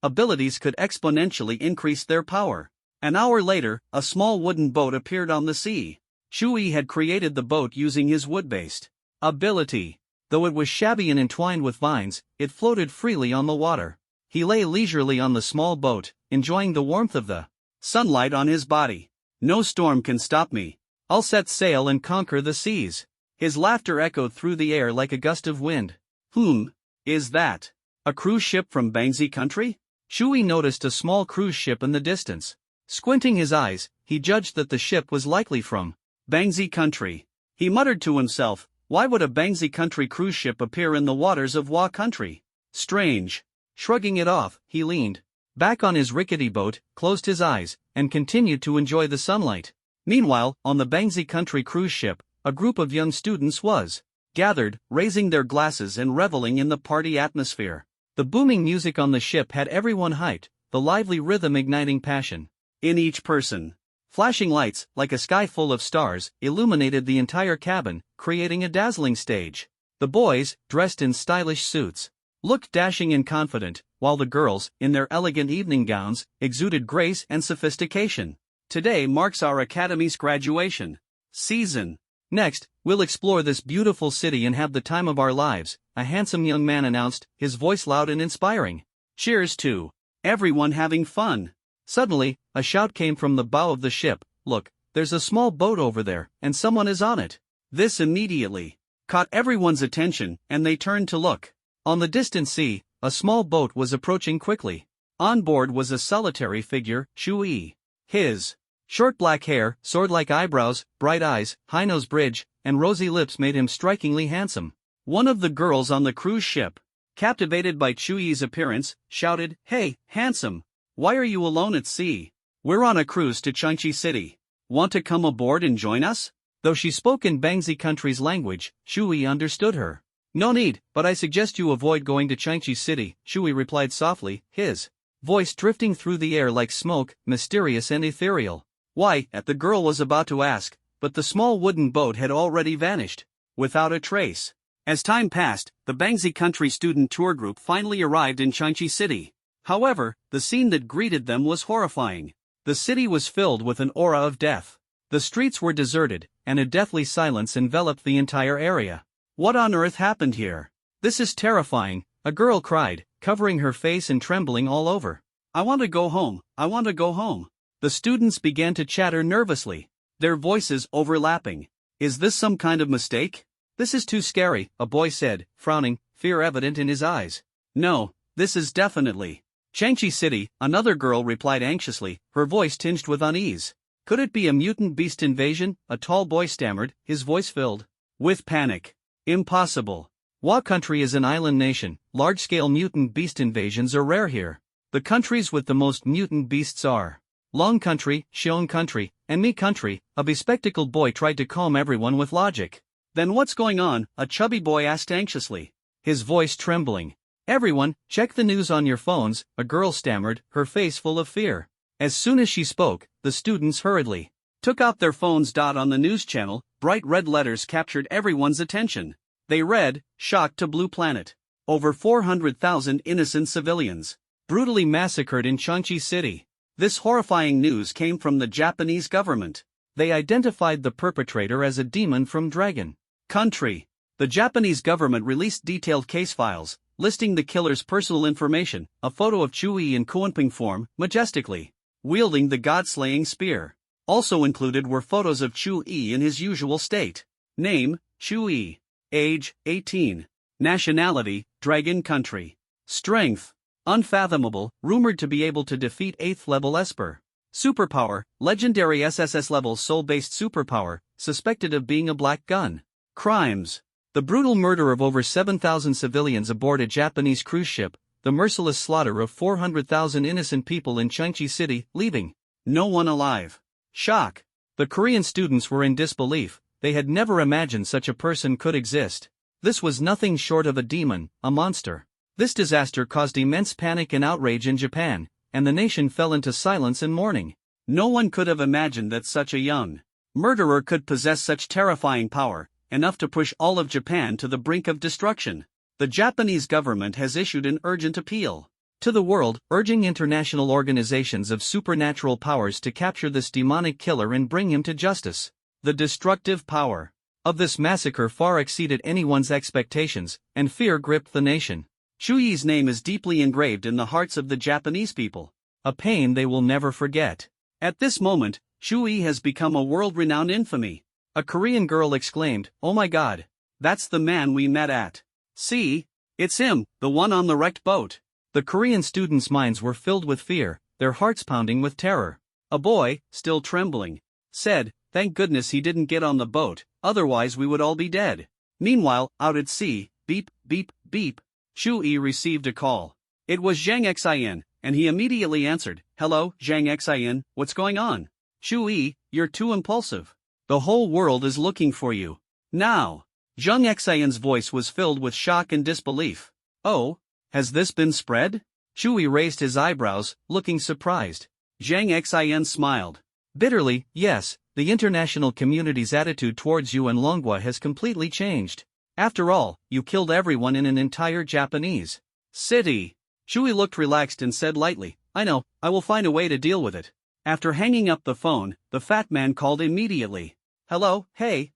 abilities could exponentially increase their power. An hour later, a small wooden boat appeared on the sea. Chui had created the boat using his wood-based ability. Though it was shabby and entwined with vines, it floated freely on the water. He lay leisurely on the small boat, enjoying the warmth of the sunlight on his body. No storm can stop me. I'll set sail and conquer the seas. His laughter echoed through the air like a gust of wind. Whom is that? A cruise ship from Bangzi country? Shui noticed a small cruise ship in the distance. Squinting his eyes, he judged that the ship was likely from Bangzi country. He muttered to himself, why would a Bangzi country cruise ship appear in the waters of Wa country? Strange. Shrugging it off, he leaned back on his rickety boat, closed his eyes, and continued to enjoy the sunlight. Meanwhile, on the Bangzi country cruise ship, a group of young students was gathered, raising their glasses and reveling in the party atmosphere. The booming music on the ship had everyone hyped, the lively rhythm igniting passion in each person. Flashing lights, like a sky full of stars, illuminated the entire cabin, creating a dazzling stage. The boys, dressed in stylish suits, looked dashing and confident, while the girls, in their elegant evening gowns, exuded grace and sophistication. Today marks our academy's graduation season. Next, we'll explore this beautiful city and have the time of our lives, a handsome young man announced, his voice loud and inspiring. Cheers to everyone having fun. Suddenly, a shout came from the bow of the ship, look, there's a small boat over there, and someone is on it. This immediately caught everyone's attention, and they turned to look. On the distant sea, a small boat was approaching quickly. On board was a solitary figure, Shui. His short black hair, sword-like eyebrows, bright eyes, high nose bridge, and rosy lips made him strikingly handsome. One of the girls on the cruise ship, captivated by Shui's appearance, shouted, "Hey, handsome! Why are you alone at sea? We're on a cruise to Changchi City. Want to come aboard and join us?" Though she spoke in Bangzi country's language, Shui understood her. "No need, but I suggest you avoid going to Changchi City," Shui replied softly, his voice drifting through the air like smoke, mysterious and ethereal. "Why?" the girl was about to ask, but the small wooden boat had already vanished, without a trace. As time passed, the Bangzi country student tour group finally arrived in Changchi City. However, the scene that greeted them was horrifying. The city was filled with an aura of death. The streets were deserted, and a deathly silence enveloped the entire area. "What on earth happened here? This is terrifying," a girl cried, covering her face and trembling all over. "I want to go home, I want to go home." The students began to chatter nervously, their voices overlapping. "Is this some kind of mistake? This is too scary," a boy said, frowning, fear evident in his eyes. "No, this is definitely Changchi City," another girl replied anxiously, her voice tinged with unease. "Could it be a mutant beast invasion?" a tall boy stammered, his voice filled with panic. "Impossible. Wa country is an island nation, large-scale mutant beast invasions are rare here. The countries with the most mutant beasts are Long country, Xiong country, and Me country." A bespectacled boy tried to calm everyone with logic. "Then what's going on?" a chubby boy asked anxiously, his voice trembling. "Everyone, check the news on your phones," a girl stammered, her face full of fear. As soon as she spoke, the students hurriedly took out their phones. On the news channel, bright red letters captured everyone's attention. They read, "Shock to Blue Planet. Over 400,000 innocent civilians brutally massacred in Changchi City." This horrifying news came from the Japanese government. They identified the perpetrator as a demon from Dragon country. The Japanese government released detailed case files, listing the killer's personal information, a photo of Chui in Kuanping form, majestically wielding the god-slaying spear. Also included were photos of Chui in his usual state. Name, Chui. Age, 18. Nationality, Dragon country. Strength, unfathomable, rumored to be able to defeat 8th level Esper. Superpower, legendary SSS-Level soul-based superpower, suspected of being a black gun. Crimes, the brutal murder of over 7,000 civilians aboard a Japanese cruise ship, the merciless slaughter of 400,000 innocent people in Changchi City, leaving no one alive. Shock. The Korean students were in disbelief, they had never imagined such a person could exist. This was nothing short of a demon, a monster. This disaster caused immense panic and outrage in Japan, and the nation fell into silence and mourning. No one could have imagined that such a young murderer could possess such terrifying power, enough to push all of Japan to the brink of destruction. The Japanese government has issued an urgent appeal to the world, urging international organizations of supernatural powers to capture this demonic killer and bring him to justice. The destructive power of this massacre far exceeded anyone's expectations, and fear gripped the nation. Shui's name is deeply engraved in the hearts of the Japanese people, a pain they will never forget. At this moment, Shui has become a world-renowned infamy. A Korean girl exclaimed, "Oh my god, that's the man we met at sea. It's him, the one on the wrecked boat. The Korean students' minds were filled with fear, their hearts pounding with terror. A boy, still trembling, said, "Thank goodness he didn't get on the boat, otherwise we would all be dead." Meanwhile, out at sea, beep, beep, beep, Shu-yi received a call. It was Zhang Xian, and he immediately answered, "Hello, Zhang Xian, what's going on?" "Shu-yi, you're too impulsive. The whole world is looking for you. Now." Zhang Xian's voice was filled with shock and disbelief. "Oh? Has this been spread?" Shu-yi raised his eyebrows, looking surprised. Zhang Xian smiled. Bitterly, "Yes, the international community's attitude towards you and Longhua has completely changed. After all, you killed everyone in an entire Japanese city." Shu-yi looked relaxed and said lightly, "I know, I will find a way to deal with it." After hanging up the phone, the fat man called immediately. "Hello, hey,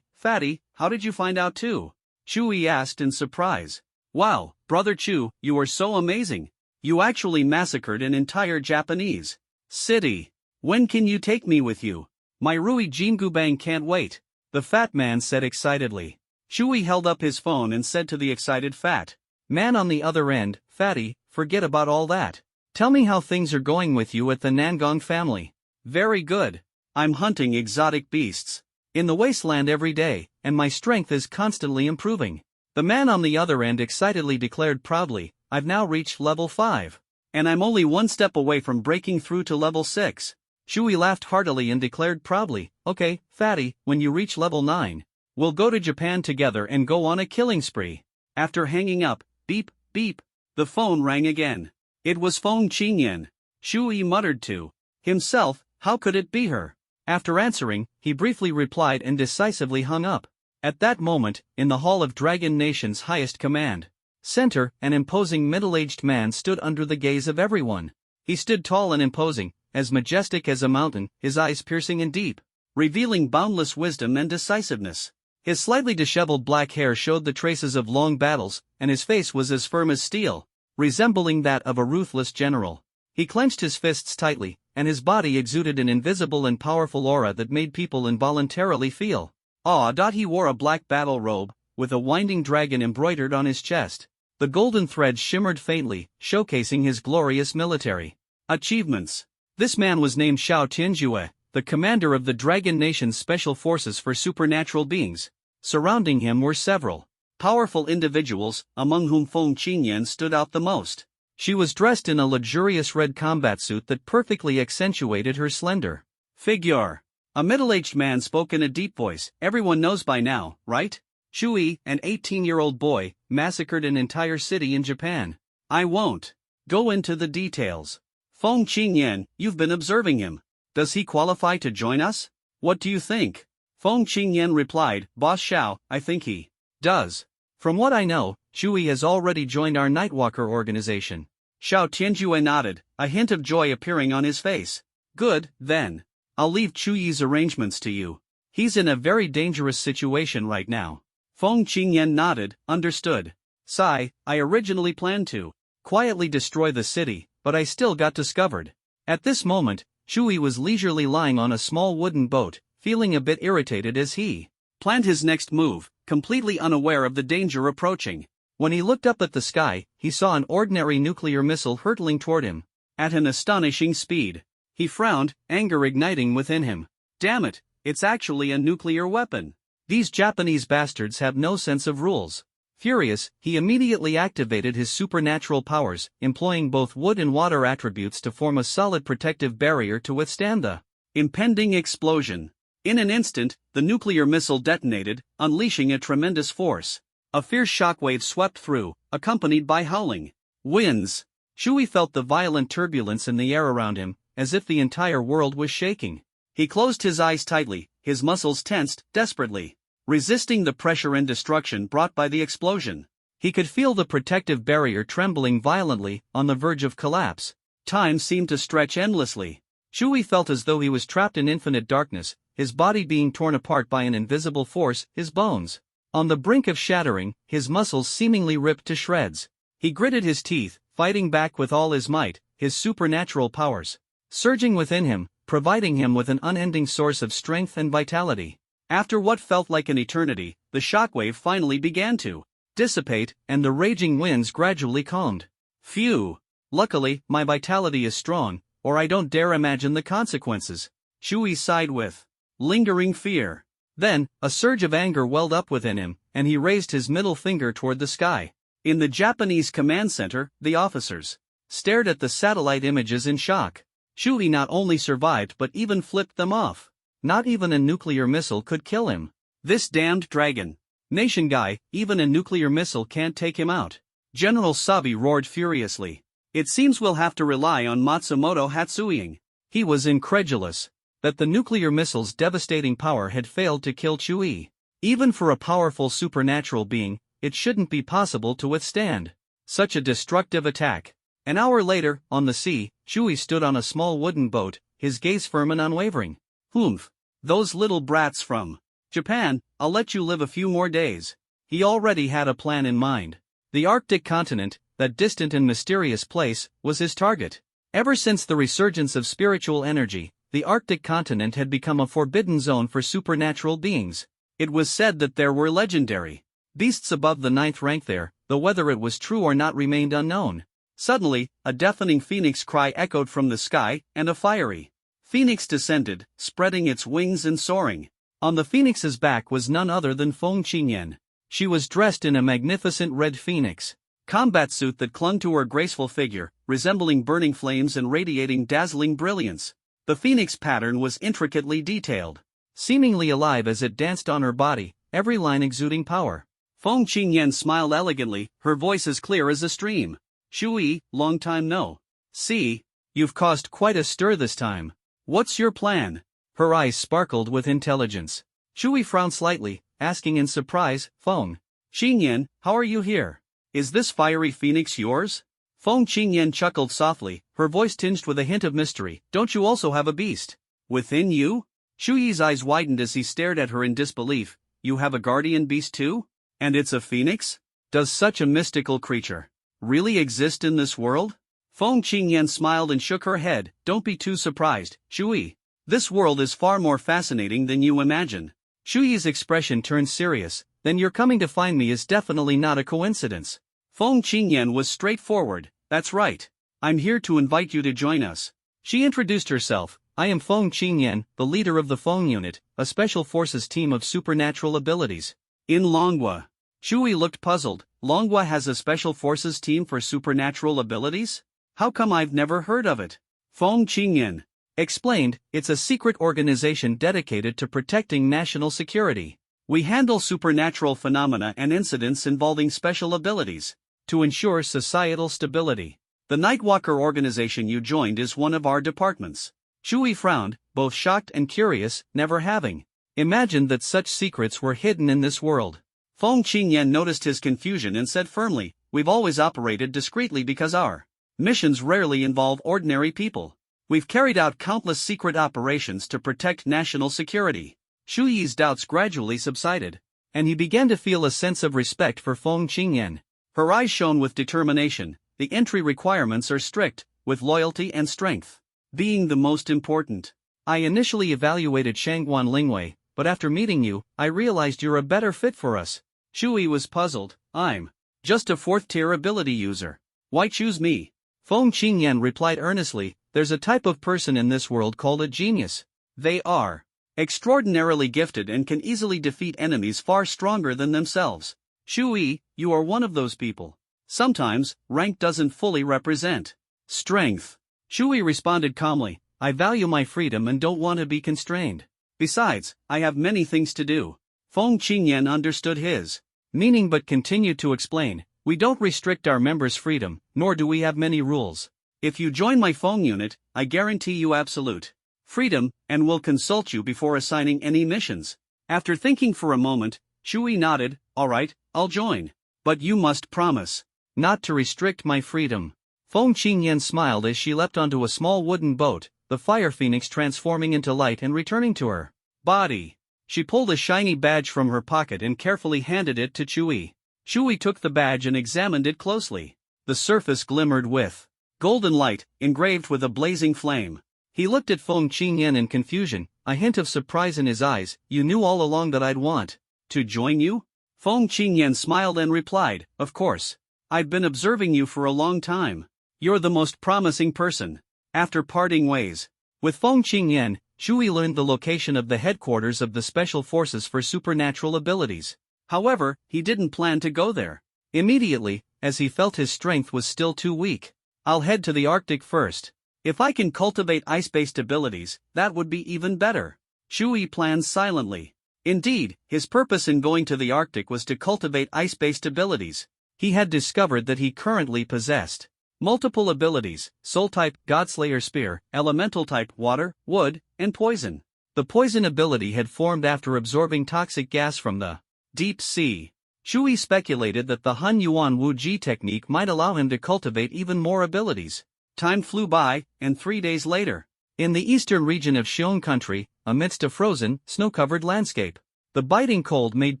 fatty, how did you find out too?" Shu-yi asked in surprise. "Wow, Brother Chu, you are so amazing. You actually massacred an entire Japanese city. When can you take me with you? My Rui Jingubang can't wait," the fat man said excitedly. Shu-yi held up his phone and said to the excited fat man on the other end, "Fatty, forget about all that. Tell me how things are going with you at the Nangong family." "Very good. I'm hunting exotic beasts in the wasteland every day, and my strength is constantly improving." The man on the other end excitedly declared proudly, "I've now reached level 5. And I'm only one step away from breaking through to level 6. Shu-yi laughed heartily and declared proudly, "Okay, fatty, when you reach level 9, we'll go to Japan together and go on a killing spree." After hanging up, beep, beep, the phone rang again. It was Feng Qingyan. Shu-yi muttered to himself, "How could it be her?" After answering, he briefly replied and decisively hung up. At that moment, in the hall of Dragon Nation's highest command center, an imposing middle-aged man stood under the gaze of everyone. He stood tall and imposing, as majestic as a mountain, his eyes piercing and deep, revealing boundless wisdom and decisiveness. His slightly disheveled black hair showed the traces of long battles, and his face was as firm as steel, resembling that of a ruthless general. He clenched his fists tightly, and his body exuded an invisible and powerful aura that made people involuntarily feel awe. He wore a black battle robe, with a winding dragon embroidered on his chest. The golden threads shimmered faintly, showcasing his glorious military achievements. This man was named Xiao Tianjue, the commander of the Dragon Nation's special forces for supernatural beings. Surrounding him were several powerful individuals, among whom Feng Qingyan stood out the most. She was dressed in a luxurious red combat suit that perfectly accentuated her slender figure. A middle-aged man spoke in a deep voice. "Everyone knows by now, right? Shu-yi, an 18-year-old boy, massacred an entire city in Japan. I won't go into the details. Feng Qingyan, you've been observing him. Does he qualify to join us? What do you think?" Feng Qingyan replied, "Boss Xiao, I think he does. From what I know, Shu-yi has already joined our Nightwalker organization." Xiao Tianjue nodded, a hint of joy appearing on his face. "Good, then. I'll leave Chu-yi's arrangements to you. He's in a very dangerous situation right now." Feng Qingyan nodded, "Understood. Sai, I originally planned to quietly destroy the city, but I still got discovered." At this moment, Shu-yi was leisurely lying on a small wooden boat, feeling a bit irritated as he planned his next move, completely unaware of the danger approaching. When he looked up at the sky, he saw an ordinary nuclear missile hurtling toward him at an astonishing speed. He frowned, anger igniting within him. Damn it, it's actually a nuclear weapon. These Japanese bastards have no sense of rules. Furious, he immediately activated his supernatural powers, employing both wood and water attributes to form a solid protective barrier to withstand the impending explosion. In an instant, the nuclear missile detonated, unleashing a tremendous force. A fierce shockwave swept through, accompanied by howling winds. Shui felt the violent turbulence in the air around him, as if the entire world was shaking. He closed his eyes tightly, his muscles tensed, desperately resisting the pressure and destruction brought by the explosion. He could feel the protective barrier trembling violently, on the verge of collapse. Time seemed to stretch endlessly. Shui felt as though he was trapped in infinite darkness, his body being torn apart by an invisible force, his bones on the brink of shattering, his muscles seemingly ripped to shreds. He gritted his teeth, fighting back with all his might, his supernatural powers surging within him, providing him with an unending source of strength and vitality. After what felt like an eternity, the shockwave finally began to dissipate, and the raging winds gradually calmed. Phew! Luckily, my vitality is strong, or I don't dare imagine the consequences. Shui sighed with lingering fear. Then, a surge of anger welled up within him, and he raised his middle finger toward the sky. In the Japanese command center, the officers stared at the satellite images in shock. Shui not only survived but even flipped them off. Not even a nuclear missile could kill him. This damned dragon. Nation guy, even a nuclear missile can't take him out. General Sabi roared furiously. It seems we'll have to rely on Matsumoto Hatsuing. He was incredulous that the nuclear missile's devastating power had failed to kill Chui. Even for a powerful supernatural being, it shouldn't be possible to withstand such a destructive attack. An hour later, on the sea, Chui stood on a small wooden boat, his gaze firm and unwavering. Humph. Those little brats from Japan, I'll let you live a few more days. He already had a plan in mind. The Arctic continent, that distant and mysterious place, was his target. Ever since the resurgence of spiritual energy, the Arctic continent had become a forbidden zone for supernatural beings. It was said that there were legendary beasts above the 9th rank there, though whether it was true or not remained unknown. Suddenly, a deafening phoenix cry echoed from the sky, and a fiery phoenix descended, spreading its wings and soaring. On the phoenix's back was none other than Feng Qingyan. She was dressed in a magnificent red phoenix combat suit that clung to her graceful figure, resembling burning flames and radiating dazzling brilliance. The phoenix pattern was intricately detailed, seemingly alive as it danced on her body, every line exuding power. Feng Qingyan smiled elegantly, her voice as clear as a stream. Shui, long time no see. You've caused quite a stir this time. What's your plan? Her eyes sparkled with intelligence. Shui frowned slightly, asking in surprise, Feng Qingyan, how are you here? Is this fiery phoenix yours? Feng Qingyan chuckled softly, her voice tinged with a hint of mystery. Don't you also have a beast within you? Shui's eyes widened as he stared at her in disbelief. You have a guardian beast too? And it's a phoenix? Does such a mystical creature really exist in this world? Feng Qingyan smiled and shook her head. Don't be too surprised, Shui. This world is far more fascinating than you imagine. Shui's expression turned serious. Then your coming to find me is definitely not a coincidence. Feng Qingyan was straightforward. That's right. I'm here to invite you to join us. She introduced herself. I am Feng Qingyan, the leader of the Feng Unit, a special forces team of supernatural abilities. In Longhua. Shui looked puzzled. Longhua has a special forces team for supernatural abilities? How come I've never heard of it? Feng Qingyan explained, it's a secret organization dedicated to protecting national security. We handle supernatural phenomena and incidents involving special abilities to ensure societal stability. The Nightwalker organization you joined is one of our departments. Shui frowned, both shocked and curious, never having imagined that such secrets were hidden in this world. Feng Qingyan noticed his confusion and said firmly, we've always operated discreetly because our missions rarely involve ordinary people. We've carried out countless secret operations to protect national security. Shui's doubts gradually subsided, and he began to feel a sense of respect for Feng Qingyan. Her eyes shone with determination. The entry requirements are strict, with loyalty and strength being the most important. I initially evaluated Shangguan Lingwei, but after meeting you, I realized you're a better fit for us. Shui was puzzled. I'm just a 4th-tier ability user. Why choose me? Feng Qingyan replied earnestly, there's a type of person in this world called a genius. They are extraordinarily gifted and can easily defeat enemies far stronger than themselves. Shui, you are one of those people. Sometimes, rank doesn't fully represent strength. Shui responded calmly, I value my freedom and don't want to be constrained. Besides, I have many things to do. Feng Qingyan understood his meaning but continued to explain, we don't restrict our members' freedom, nor do we have many rules. If you join my Feng unit, I guarantee you absolute freedom, and will consult you before assigning any missions. After thinking for a moment, Shui nodded, alright, I'll join. But you must promise not to restrict my freedom. Feng Qingyan smiled as she leapt onto a small wooden boat, the fire phoenix transforming into light and returning to her body. She pulled a shiny badge from her pocket and carefully handed it to Shui. Shui took the badge and examined it closely. The surface glimmered with golden light, engraved with a blazing flame. He looked at Feng Qingyan in confusion, a hint of surprise in his eyes. You knew all along that I'd want to join you? Feng Qingyan smiled and replied, "Of course. I've been observing you for a long time. You're the most promising person." After parting ways with Feng Qingyan, Shui learned the location of the headquarters of the Special Forces for Supernatural Abilities. However, he didn't plan to go there immediately, as he felt his strength was still too weak. "I'll head to the Arctic first. If I can cultivate ice-based abilities, that would be even better." Shui planned silently. Indeed, his purpose in going to the Arctic was to cultivate ice-based abilities. He had discovered that he currently possessed multiple abilities: Soul-type, Godslayer Spear, Elemental-type, Water, Wood, and Poison. The Poison ability had formed after absorbing toxic gas from the deep sea. Shui speculated that the Hun Yuan Wu Ji technique might allow him to cultivate even more abilities. Time flew by, and 3 days later, in the eastern region of Xiong country, amidst a frozen, snow-covered landscape, the biting cold made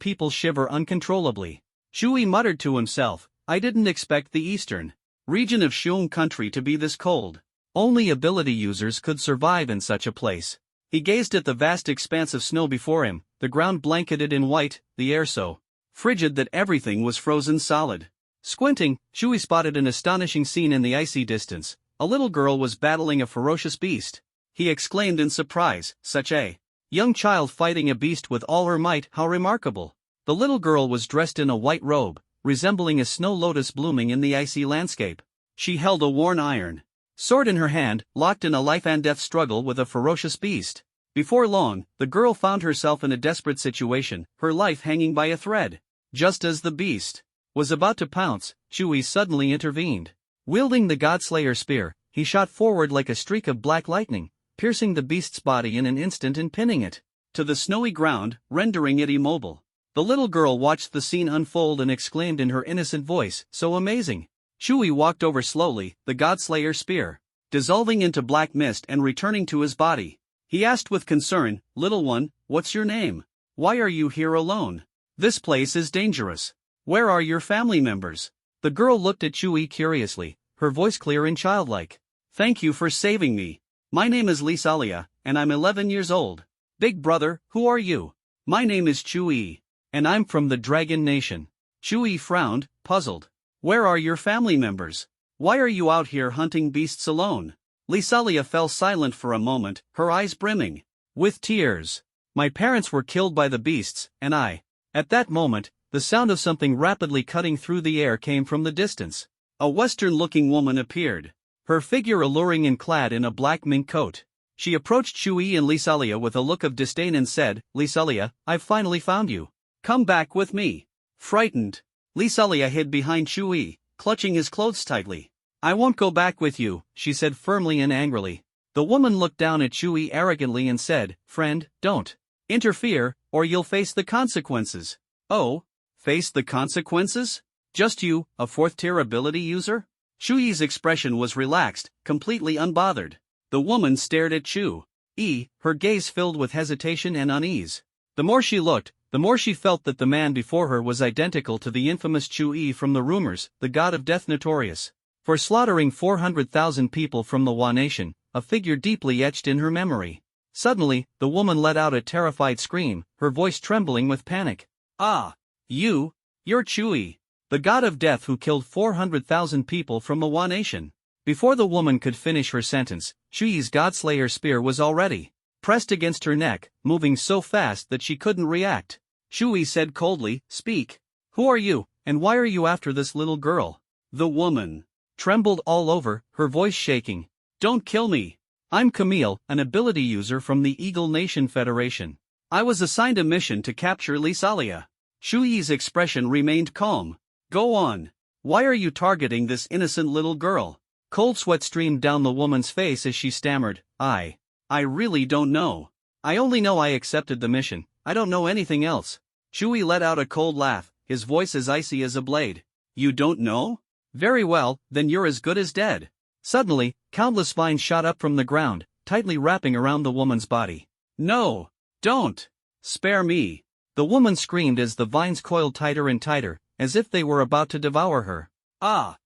people shiver uncontrollably. Shui muttered to himself, "I didn't expect the eastern region of Xiong country to be this cold. Only ability users could survive in such a place." He gazed at the vast expanse of snow before him, the ground blanketed in white, the air so frigid that everything was frozen solid. Squinting, Shui spotted an astonishing scene in the icy distance. A little girl was battling a ferocious beast. He exclaimed in surprise, "Such a young child fighting a beast with all her might, how remarkable." The little girl was dressed in a white robe, resembling a snow lotus blooming in the icy landscape. She held a worn iron sword in her hand, locked in a life-and-death struggle with a ferocious beast. Before long, the girl found herself in a desperate situation, her life hanging by a thread. Just as the beast was about to pounce, Shui suddenly intervened. Wielding the Godslayer Spear, he shot forward like a streak of black lightning, piercing the beast's body in an instant and pinning it to the snowy ground, rendering it immobile. The little girl watched the scene unfold and exclaimed in her innocent voice, "So amazing." Shui walked over slowly, the Godslayer Spear dissolving into black mist and returning to his body. He asked with concern, "Little one, what's your name? Why are you here alone? This place is dangerous. Where are your family members?" The girl looked at Shui curiously, her voice clear and childlike. "Thank you for saving me. My name is Lisalia, and I'm 11 years old. Big brother, who are you?" "My name is Chui, and I'm from the Dragon Nation." Chui frowned, puzzled. "Where are your family members? Why are you out here hunting beasts alone?" Lisalia fell silent for a moment, her eyes brimming with tears. "My parents were killed by the beasts, and I..." At that moment, the sound of something rapidly cutting through the air came from the distance. A Western-looking woman appeared, her figure alluring and clad in a black mink coat. She approached Shui and Lisalia with a look of disdain and said, "Lisalia, I've finally found you. Come back with me." Frightened, Lisalia hid behind Shui, clutching his clothes tightly. "I won't go back with you," she said firmly and angrily. The woman looked down at Shui arrogantly and said, "Friend, don't interfere, or you'll face the consequences." "Oh? Face the consequences? Just you, a fourth-tier ability user?" Shui's expression was relaxed, completely unbothered. The woman stared at Shui, her gaze filled with hesitation and unease. The more she looked, the more she felt that the man before her was identical to the infamous Chui from the rumors, the god of death notorious for slaughtering 400,000 people from the Wa nation, a figure deeply etched in her memory. Suddenly, the woman let out a terrified scream, her voice trembling with panic. "Ah! You're Chui, the god of death who killed 400,000 people from the Wa nation." Before the woman could finish her sentence, Chui's Godslayer Spear was already pressed against her neck, moving so fast that she couldn't react. Shui said coldly, "Speak. Who are you, and why are you after this little girl?" The woman trembled all over, her voice shaking. "Don't kill me. I'm Camille, an ability user from the Eagle Nation Federation. I was assigned a mission to capture Lisalia." Shui's expression remained calm. "Go on. Why are you targeting this innocent little girl?" Cold sweat streamed down the woman's face as she stammered, I really don't know. I only know I accepted the mission, I don't know anything else." Shui let out a cold laugh, his voice as icy as a blade. "You don't know? Very well, then you're as good as dead." Suddenly, countless vines shot up from the ground, tightly wrapping around the woman's body. "No! Don't! Spare me!" The woman screamed as the vines coiled tighter and tighter, as if they were about to devour her. Ah!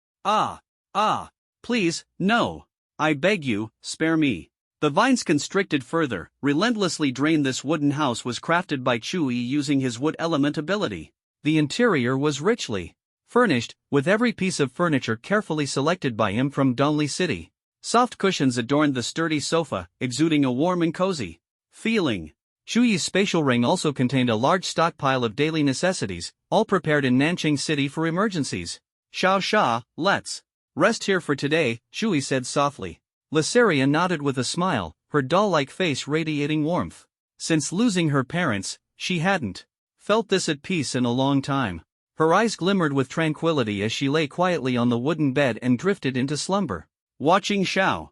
Please, no! I beg you, spare me." The vines constricted further, relentlessly drained. This wooden house was crafted by Chui using his wood element ability. The interior was richly furnished, with every piece of furniture carefully selected by him from Dongley City. Soft cushions adorned the sturdy sofa, exuding a warm and cozy feeling. Shuyi's spatial ring also contained a large stockpile of daily necessities, all prepared in Nanjing City for emergencies. Sha, let's rest here for today, Shuyi said softly. Lysaria nodded with a smile, her doll-like face radiating warmth. Since losing her parents, she hadn't felt this at peace in a long time. Her eyes glimmered with tranquility as she lay quietly on the wooden bed and drifted into slumber. Watching Sha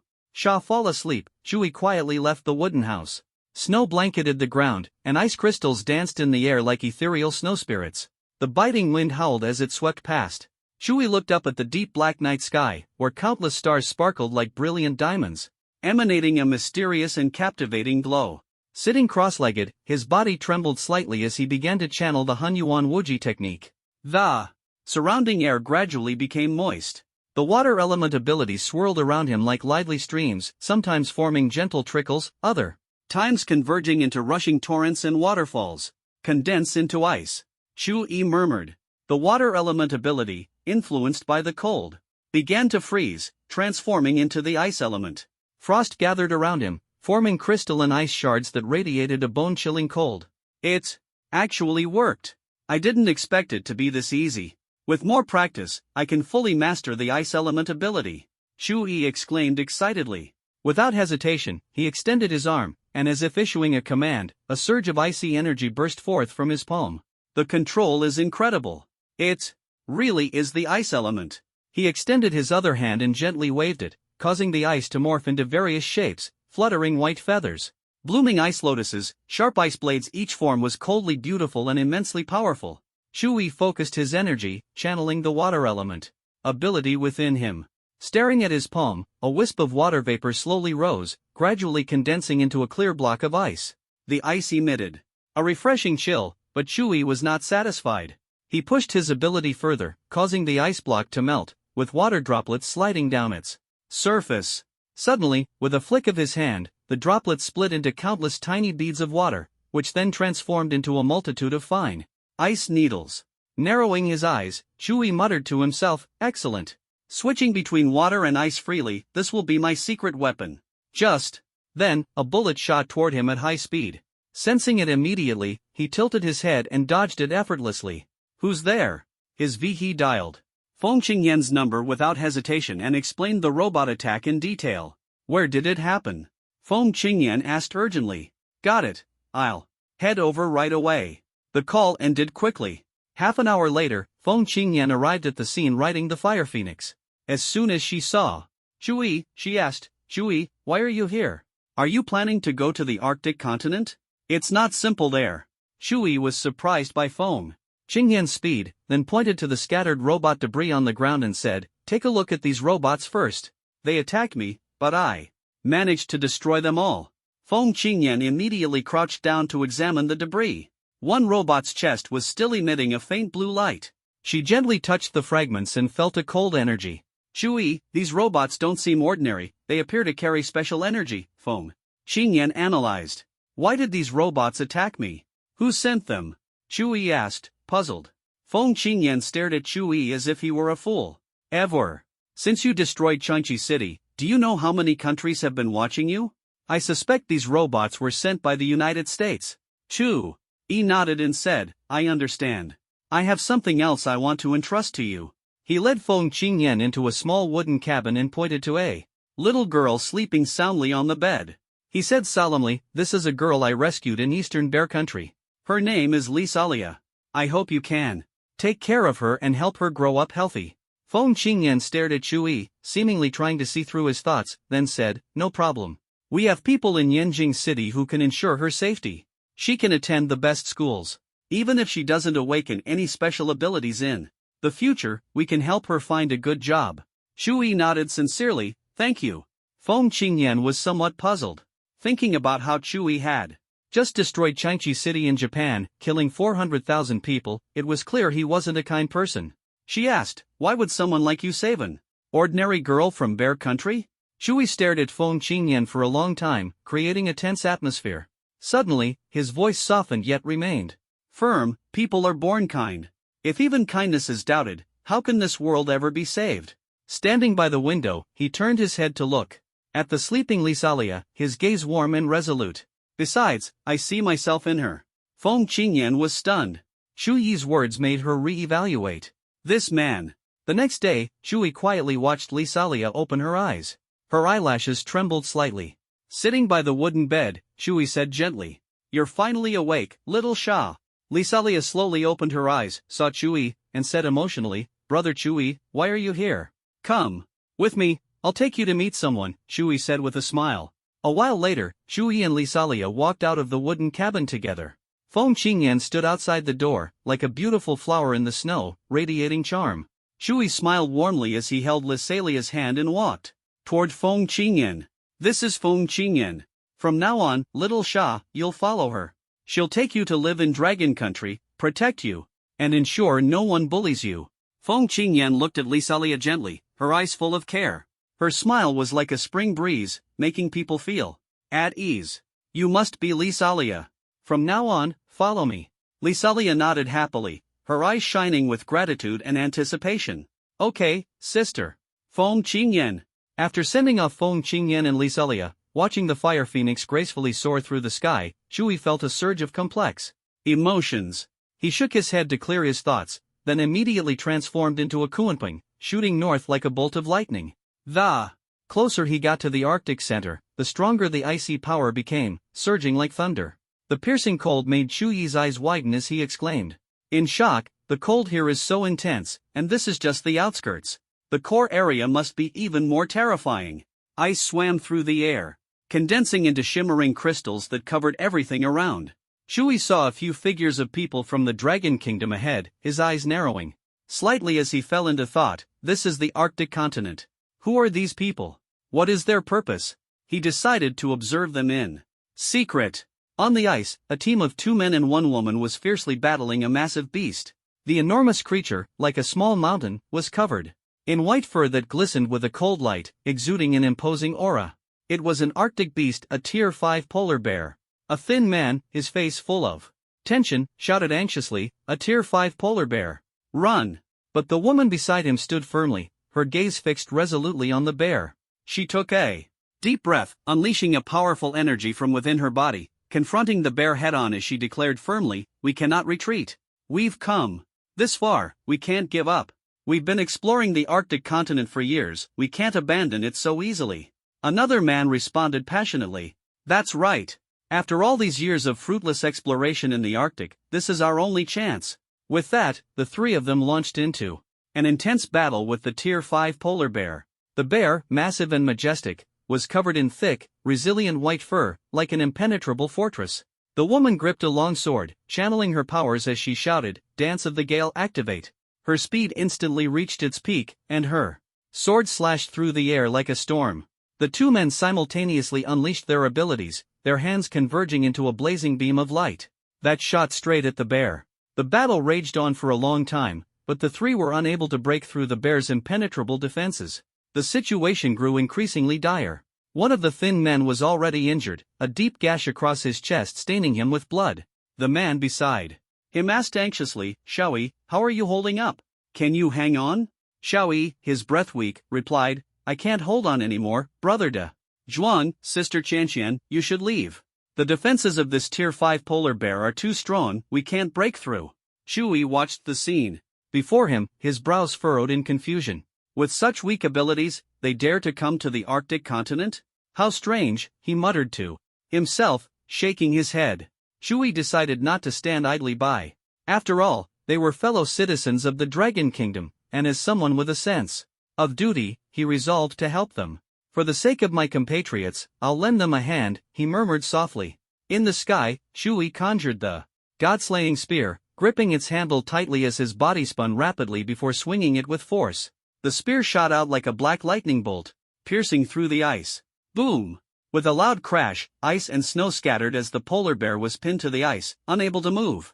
fall asleep, Shuyi quietly left the wooden house. Snow blanketed the ground, and ice crystals danced in the air like ethereal snow spirits. The biting wind howled as it swept past. Shuyi looked up at the deep black night sky, where countless stars sparkled like brilliant diamonds, emanating a mysterious and captivating glow. Sitting cross-legged, his body trembled slightly as he began to channel the Hunyuan Wuji technique. The surrounding air gradually became moist. The water element ability swirled around him like lively streams, sometimes forming gentle trickles, other times converging into rushing torrents and waterfalls. Condense into ice. Shu-yi murmured. The water element ability, influenced by the cold, began to freeze, transforming into the ice element. Frost gathered around him, forming crystalline ice shards that radiated a bone-chilling cold. It actually worked. I didn't expect it to be this easy. With more practice, I can fully master the ice element ability. Shu-yi exclaimed excitedly. Without hesitation, he extended his arm, and as if issuing a command, a surge of icy energy burst forth from his palm. The control is incredible. It really is the ice element. He extended his other hand and gently waved it, causing the ice to morph into various shapes, fluttering white feathers. Blooming ice lotuses, sharp ice blades. Each form was coldly beautiful and immensely powerful. Shuyi focused his energy, channeling the water element ability within him. Staring at his palm, a wisp of water vapor slowly rose, gradually condensing into a clear block of ice. The ice emitted a refreshing chill, but Shuyi was not satisfied. He pushed his ability further, causing the ice block to melt, with water droplets sliding down its surface. Suddenly, with a flick of his hand, the droplets split into countless tiny beads of water, which then transformed into a multitude of fine ice needles. Narrowing his eyes, Shuyi muttered to himself, "Excellent. Switching between water and ice freely, this will be my secret weapon." Just then, a bullet shot toward him at high speed. Sensing it immediately, he tilted his head and dodged it effortlessly. "Who's there?" His VE dialed Feng Qingyan's number without hesitation and explained the robot attack in detail. "Where did it happen?" Feng Qingyan asked urgently. "Got it. I'll head over right away." The call ended quickly. Half an hour later, Feng Qingyan arrived at the scene riding the Fire Phoenix. As soon as she saw Shuyi, she asked, "Shuyi, why are you here? Are you planning to go to the Arctic continent? It's not simple there." Shuyi was surprised by Feng Qingyan's speed, then pointed to the scattered robot debris on the ground and said, "Take a look at these robots first. They attacked me, but I managed to destroy them all." Feng Qingyan immediately crouched down to examine the debris. One robot's chest was still emitting a faint blue light. She gently touched the fragments and felt a cold energy. "Shuyi, these robots don't seem ordinary, they appear to carry special energy," Feng Qingyan analyzed. "Why did these robots attack me? Who sent them?" Shuyi asked, puzzled. Feng Qingyan stared at Shuyi as if he were a fool. "Ever since you destroyed Changchi City, do you know how many countries have been watching you? I suspect these robots were sent by the United States." Shu-yi nodded and said, "I understand. I have something else I want to entrust to you." He led Feng Qingyan into a small wooden cabin and pointed to a little girl sleeping soundly on the bed. He said solemnly, "This is a girl I rescued in Eastern Bear Country. Her name is Lysalia. I hope you can take care of her and help her grow up healthy." Feng Qingyan stared at Shuyi, seemingly trying to see through his thoughts, then said, "No problem. We have people in Nanjing City who can ensure her safety. She can attend the best schools. Even if she doesn't awaken any special abilities in the future, we can help her find a good job." Shuyi nodded sincerely, "Thank you." Feng Qingyan was somewhat puzzled. Thinking about how Shuyi had just destroyed Changchi City in Japan, killing 400,000 people, it was clear he wasn't a kind person. She asked, "Why would someone like you save an ordinary girl from Bear Country?" Shuyi stared at Feng Qingyan for a long time, creating a tense atmosphere. Suddenly, his voice softened yet remained firm. "People are born kind. If even kindness is doubted, how can this world ever be saved? Standing by the window, he turned his head to look at the sleeping Lysalia, his gaze warm and resolute. Besides, I see myself in her. Feng Qingyan was stunned. Shu Yi's words made her re-evaluate this man. The next day, Shu Yi quietly watched Lysalia open her eyes. Her eyelashes trembled slightly. Sitting by the wooden bed, Shu Yi said gently, "You're finally awake, little Sha." Lysalia slowly opened her eyes, saw Shu Yi, and said emotionally, "Brother Shu Yi, why are you here? Come with me, I'll take you to meet someone," Shu Yi said with a smile. A while later, Shu Yi and Lysalia walked out of the wooden cabin together. Feng Qingyan stood outside the door, like a beautiful flower in the snow, radiating charm. Shu Yi smiled warmly as he held Lysalia's hand and walked toward Feng Qingyan. "This is Feng Qingyan. From now on, little Sha, you'll follow her. She'll take you to live in Dragon Country, protect you, and ensure no one bullies you." Feng Qingyan looked at Lysalia gently, her eyes full of care. Her smile was like a spring breeze, making people feel at ease. "You must be Lysalia. From now on, follow me." Lysalia nodded happily, her eyes shining with gratitude and anticipation. "Okay, sister." Feng Qingyan. After sending off Feng Qingyan and Lysalia, watching the fire phoenix gracefully soar through the sky, Shu Yi felt a surge of complex emotions. He shook his head to clear his thoughts, then immediately transformed into a Kuanping, shooting north like a bolt of lightning. The closer he got to the Arctic center, the stronger the icy power became, surging like thunder. The piercing cold made Shu Yi's eyes widen as he exclaimed, in shock, "The cold here is so intense, and this is just the outskirts. The core area must be even more terrifying." Ice swam through the air, condensing into shimmering crystals that covered everything around. Shu Yi saw a few figures of people from the Dragon Kingdom ahead, his eyes narrowing slightly as he fell into thought. This is the Arctic continent. Who are these people? What is their purpose? He decided to observe them in secret. On the ice, a team of 2 men and 1 woman was fiercely battling a massive beast. The enormous creature, like a small mountain, was covered in white fur that glistened with a cold light, exuding an imposing aura. It was an Arctic beast, a Tier 5 polar bear. A thin man, his face full of tension, shouted anxiously, "A Tier 5 polar bear. Run!" But the woman beside him stood firmly, her gaze fixed resolutely on the bear. She took a deep breath, unleashing a powerful energy from within her body, confronting the bear head-on as she declared firmly, "We cannot retreat. We've come this far, we can't give up. We've been exploring the Arctic continent for years, we can't abandon it so easily." Another man responded passionately, "That's right. After all these years of fruitless exploration in the Arctic, this is our only chance." With that, the 3 of them launched into an intense battle with the Tier 5 polar bear. The bear, massive and majestic, was covered in thick, resilient white fur, like an impenetrable fortress. The woman gripped a long sword, channeling her powers as she shouted, "Dance of the Gale, activate." Her speed instantly reached its peak, and her sword slashed through the air like a storm. The 2 men simultaneously unleashed their abilities, their hands converging into a blazing beam of light that shot straight at the bear. The battle raged on for a long time, but the 3 were unable to break through the bear's impenetrable defenses. The situation grew increasingly dire. One of the thin men was already injured, a deep gash across his chest staining him with blood. The man beside him asked anxiously, "Xiaoyi, how are you holding up? Can you hang on?" Xiaoyi, his breath weak, replied, "I can't hold on anymore, brother De Zhuang, sister Chanxian, you should leave. The defenses of this Tier 5 polar bear are too strong, we can't break through." Shu Yi watched the scene before him, his brows furrowed in confusion. With such weak abilities, they dare to come to the Arctic continent? How strange, he muttered to himself, shaking his head. Shu Yi decided not to stand idly by. After all, they were fellow citizens of the Dragon Kingdom, and as someone with a sense of duty, he resolved to help them. "For the sake of my compatriots, I'll lend them a hand," he murmured softly. In the sky, Shu Yi conjured the god-slaying spear, gripping its handle tightly as his body spun rapidly before swinging it with force. The spear shot out like a black lightning bolt, piercing through the ice. Boom! With a loud crash, ice and snow scattered as the polar bear was pinned to the ice, unable to move.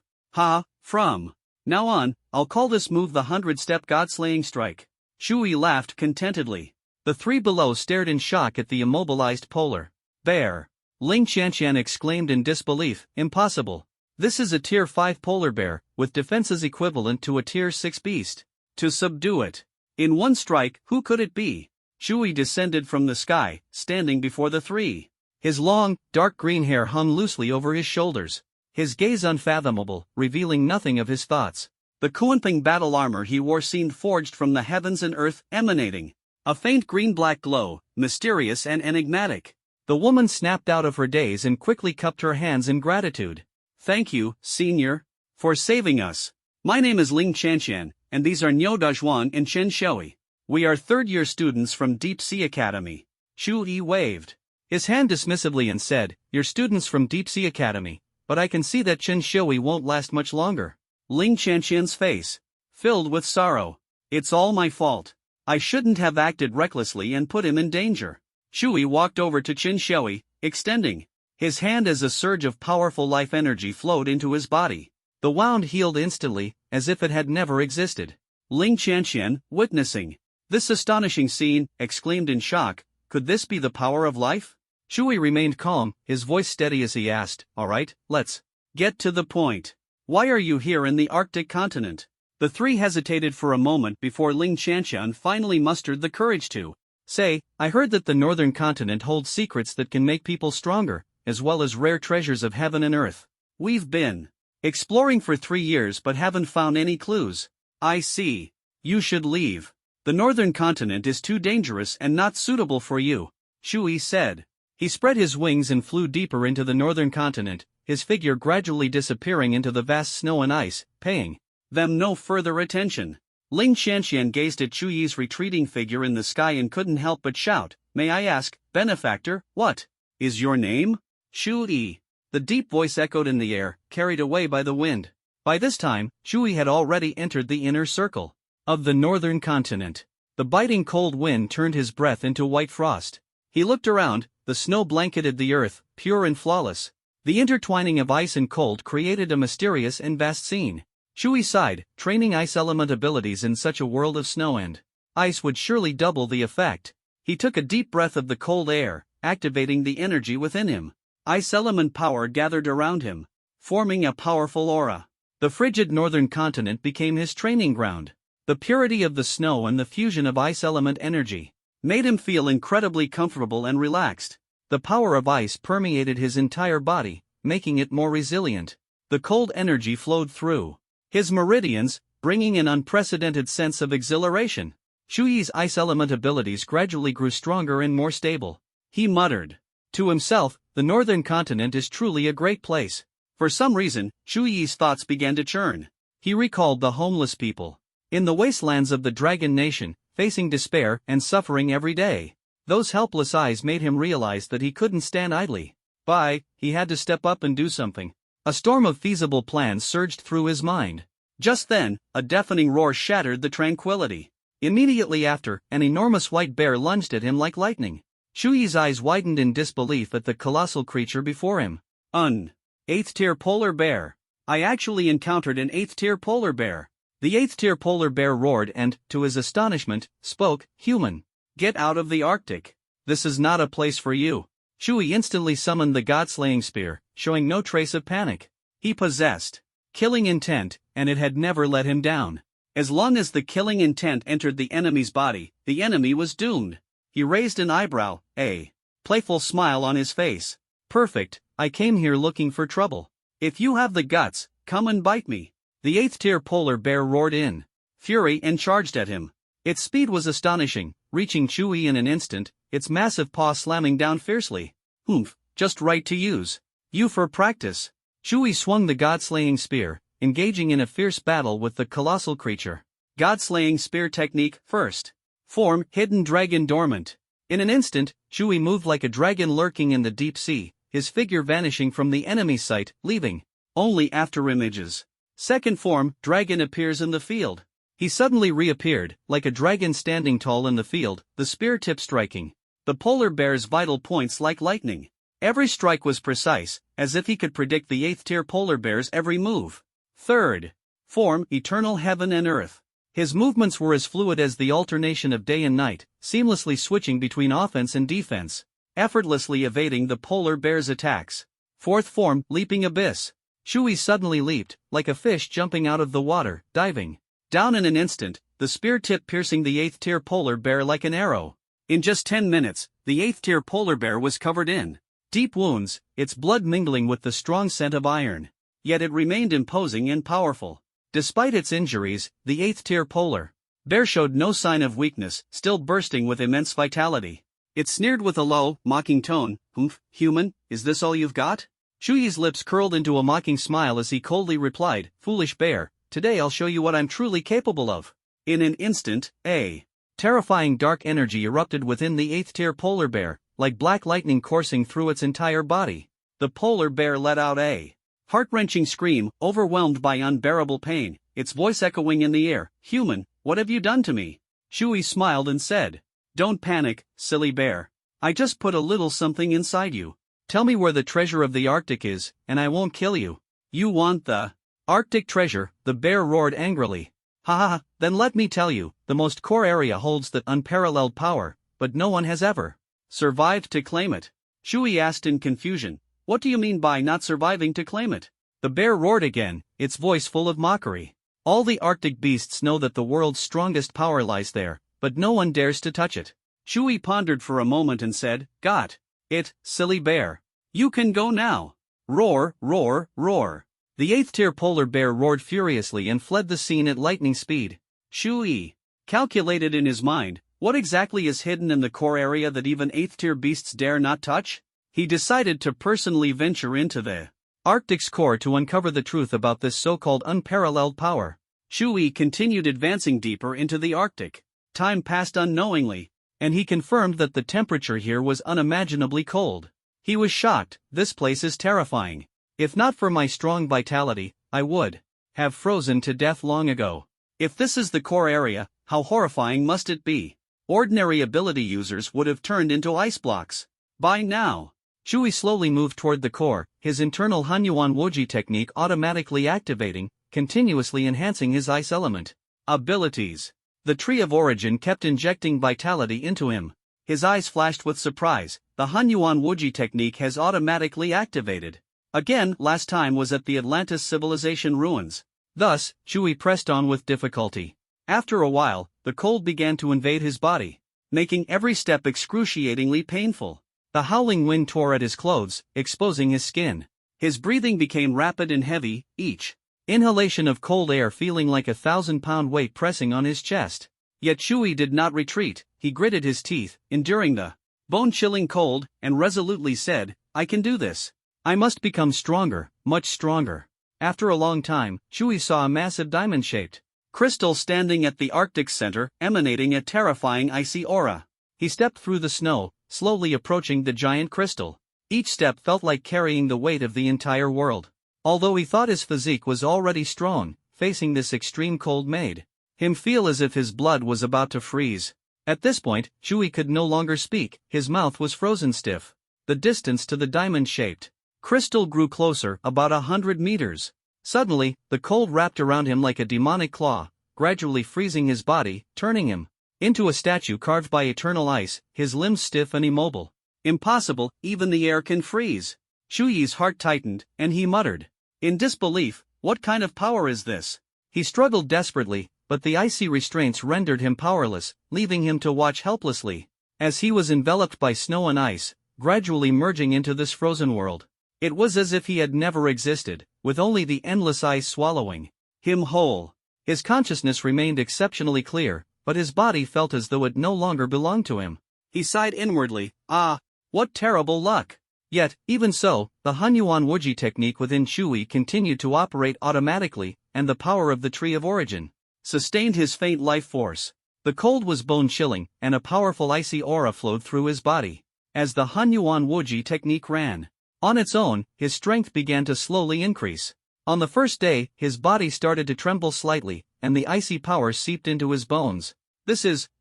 From now on, I'll call this move the 100-step god-slaying strike." Shu Yi laughed contentedly. The 3 below stared in shock at the immobilized polar bear. Ling Qianqian exclaimed in disbelief, "Impossible. This is a Tier 5 polar bear, with defenses equivalent to a Tier 6 beast. To subdue it. In one strike, who could it be? Chewie descended from the sky, standing before the three. His long, dark green hair hung loosely over his shoulders. His gaze unfathomable, revealing nothing of his thoughts. The Kuanping battle armor he wore seemed forged from the heavens and earth, emanating a faint green-black glow, mysterious and enigmatic. The woman snapped out of her daze and quickly cupped her hands in gratitude. Thank you, Senior, for saving us. My name is Ling Qianqian, and these are Niu Dazhuan and Chen Xiui. We are third-year students from Deep Sea Academy. Chu Yi waved his hand dismissively and said, You're students from Deep Sea Academy, but I can see that Chen Xiui won't last much longer. Ling Qianqian's face filled with sorrow. It's all my fault. I shouldn't have acted recklessly and put him in danger. Chewie walked over to Chen Xiui, extending his hand as a surge of powerful life energy flowed into his body. The wound healed instantly, as if it had never existed. Ling Qianqian, witnessing this astonishing scene, exclaimed in shock, Could this be the power of life? Chewie remained calm, his voice steady as he asked, All right, let's get to the point. Why are you here in the Arctic continent? The three hesitated for a moment before Ling Qianqian finally mustered the courage to say, I heard that the northern continent holds secrets that can make people stronger, as well as rare treasures of heaven and earth. We've been exploring for 3 years but haven't found any clues. I see. You should leave. The northern continent is too dangerous and not suitable for you, Chewie said. He spread his wings and flew deeper into the northern continent, his figure gradually disappearing into the vast snow and ice, paying them no further attention. Ling Qianqian gazed at Chu Yi's retreating figure in the sky and couldn't help but shout, May I ask, benefactor, what is your name? Chu Yi. The deep voice echoed in the air, carried away by the wind. By this time, Chu Yi had already entered the inner circle of the northern continent. The biting cold wind turned his breath into white frost. He looked around, the snow blanketed the earth, pure and flawless. The intertwining of ice and cold created a mysterious and vast scene. Chewie sighed, training ice element abilities in such a world of snow and ice would surely double the effect. He took a deep breath of the cold air, activating the energy within him. Ice element power gathered around him, forming a powerful aura. The frigid northern continent became his training ground. The purity of the snow and the fusion of ice element energy made him feel incredibly comfortable and relaxed. The power of ice permeated his entire body, making it more resilient. The cold energy flowed through his meridians, bringing an unprecedented sense of exhilaration. Chu Yi's ice element abilities gradually grew stronger and more stable. He muttered to himself, the northern continent is truly a great place. For some reason, Chu Yi's thoughts began to churn. He recalled the homeless people in the wastelands of the Dragon Nation, facing despair and suffering every day. Those helpless eyes made him realize that he couldn't stand idly by, he had to step up and do something. A storm of feasible plans surged through his mind. Just then, a deafening roar shattered the tranquility. Immediately after, an enormous white bear lunged at him like lightning. Chu Yi's eyes widened in disbelief at the colossal creature before him. 8th tier polar bear. I actually encountered an 8th tier polar bear. The 8th tier polar bear roared and, to his astonishment, spoke, Human. Get out of the Arctic. This is not a place for you. Chewie instantly summoned the god-slaying spear, showing no trace of panic. He possessed killing intent, and it had never let him down. As long as the killing intent entered the enemy's body, the enemy was doomed. He raised an eyebrow, a playful smile on his face. Perfect, I came here looking for trouble. If you have the guts, come and bite me. The 8th tier polar bear roared in fury and charged at him. Its speed was astonishing, reaching Chewie in an instant, its massive paw slamming down fiercely. Oomph, just right to use. You for practice. Chewie swung the god-slaying spear, engaging in a fierce battle with the colossal creature. God-slaying spear technique, first form, hidden dragon dormant. In an instant, Chewie moved like a dragon lurking in the deep sea, his figure vanishing from the enemy's sight, leaving only afterimages. Second form, dragon appears in the field. He suddenly reappeared, like a dragon standing tall in the field, the spear tip striking the polar bear's vital points like lightning. Every strike was precise, as if he could predict the 8th tier polar bear's every move. Third form, eternal heaven and earth. His movements were as fluid as the alternation of day and night, seamlessly switching between offense and defense, effortlessly evading the polar bear's attacks. Fourth form, leaping abyss. Shui suddenly leaped, like a fish jumping out of the water, diving down in an instant, the spear tip piercing the 8th tier polar bear like an arrow. In just 10 minutes, the 8th tier polar bear was covered in deep wounds, its blood mingling with the strong scent of iron. Yet it remained imposing and powerful. Despite its injuries, the 8th tier polar bear showed no sign of weakness, still bursting with immense vitality. It sneered with a low, mocking tone, "Humph, human, is this all you've got?" Shui's lips curled into a mocking smile as he coldly replied, "Foolish bear, today I'll show you what I'm truly capable of." In an instant, a terrifying dark energy erupted within the 8th tier polar bear, like black lightning coursing through its entire body. The polar bear let out a heart-wrenching scream, overwhelmed by unbearable pain, its voice echoing in the air, "Human, what have you done to me?" Shui smiled and said, "Don't panic, silly bear. I just put a little something inside you. Tell me where the treasure of the Arctic is, and I won't kill you." "You want the Arctic treasure?" the bear roared angrily. "Ha ha ha, then let me tell you, the most core area holds that unparalleled power, but no one has ever survived to claim it." Shui asked in confusion, "What do you mean by not surviving to claim it?" The bear roared again, its voice full of mockery. "All the Arctic beasts know that the world's strongest power lies there, but no one dares to touch it." Shui pondered for a moment and said, "Got it, silly bear. You can go now." Roar, roar, roar. The 8th tier polar bear roared furiously and fled the scene at lightning speed. Shui calculated in his mind, what exactly is hidden in the core area that even 8th tier beasts dare not touch? He decided to personally venture into the Arctic's core to uncover the truth about this so-called unparalleled power. Shui continued advancing deeper into the Arctic. Time passed unknowingly, and he confirmed that the temperature here was unimaginably cold. He was shocked. "This place is terrifying. If not for my strong vitality, I would have frozen to death long ago. If this is the core area, how horrifying must it be? Ordinary ability users would have turned into ice blocks by now." Shui slowly moved toward the core, his internal Hanyuan Woji technique automatically activating, continuously enhancing his ice element abilities. The Tree of Origin kept injecting vitality into him. His eyes flashed with surprise. The Hanyuan Woji technique has automatically activated. Again, last time was at the Atlantis civilization ruins. Thus, Shui pressed on with difficulty. After a while, the cold began to invade his body, making every step excruciatingly painful. The howling wind tore at his clothes, exposing his skin. His breathing became rapid and heavy, each inhalation of cold air feeling like 1,000-pound weight pressing on his chest. Yet Shui did not retreat. He gritted his teeth, enduring the bone-chilling cold, and resolutely said, "I can do this. I must become stronger, much stronger." After a long time, Shui saw a massive diamond-shaped crystal standing at the Arctic's center, emanating a terrifying icy aura. He stepped through the snow, slowly approaching the giant crystal. Each step felt like carrying the weight of the entire world. Although he thought his physique was already strong, facing this extreme cold made him feel as if his blood was about to freeze. At this point, Shui could no longer speak, his mouth was frozen stiff. The distance to the diamond-shaped crystal grew closer, about 100 meters. Suddenly, the cold wrapped around him like a demonic claw, gradually freezing his body, turning him into a statue carved by eternal ice, his limbs stiff and immobile. "Impossible, even the air can freeze." Shui's heart tightened, and he muttered, in disbelief, "What kind of power is this?" He struggled desperately, but the icy restraints rendered him powerless, leaving him to watch helplessly as he was enveloped by snow and ice, gradually merging into this frozen world. It was as if he had never existed, with only the endless ice swallowing him whole. His consciousness remained exceptionally clear, but his body felt as though it no longer belonged to him. He sighed inwardly, "Ah, what terrible luck." Yet, even so, the Hanyuan Woji technique within Shui continued to operate automatically, and the power of the Tree of Origin sustained his faint life force. The cold was bone-chilling, and a powerful icy aura flowed through his body. As the Hanyuan Woji technique ran on its own, his strength began to slowly increase. On the first day, his body started to tremble slightly, and the icy power seeped into his bones.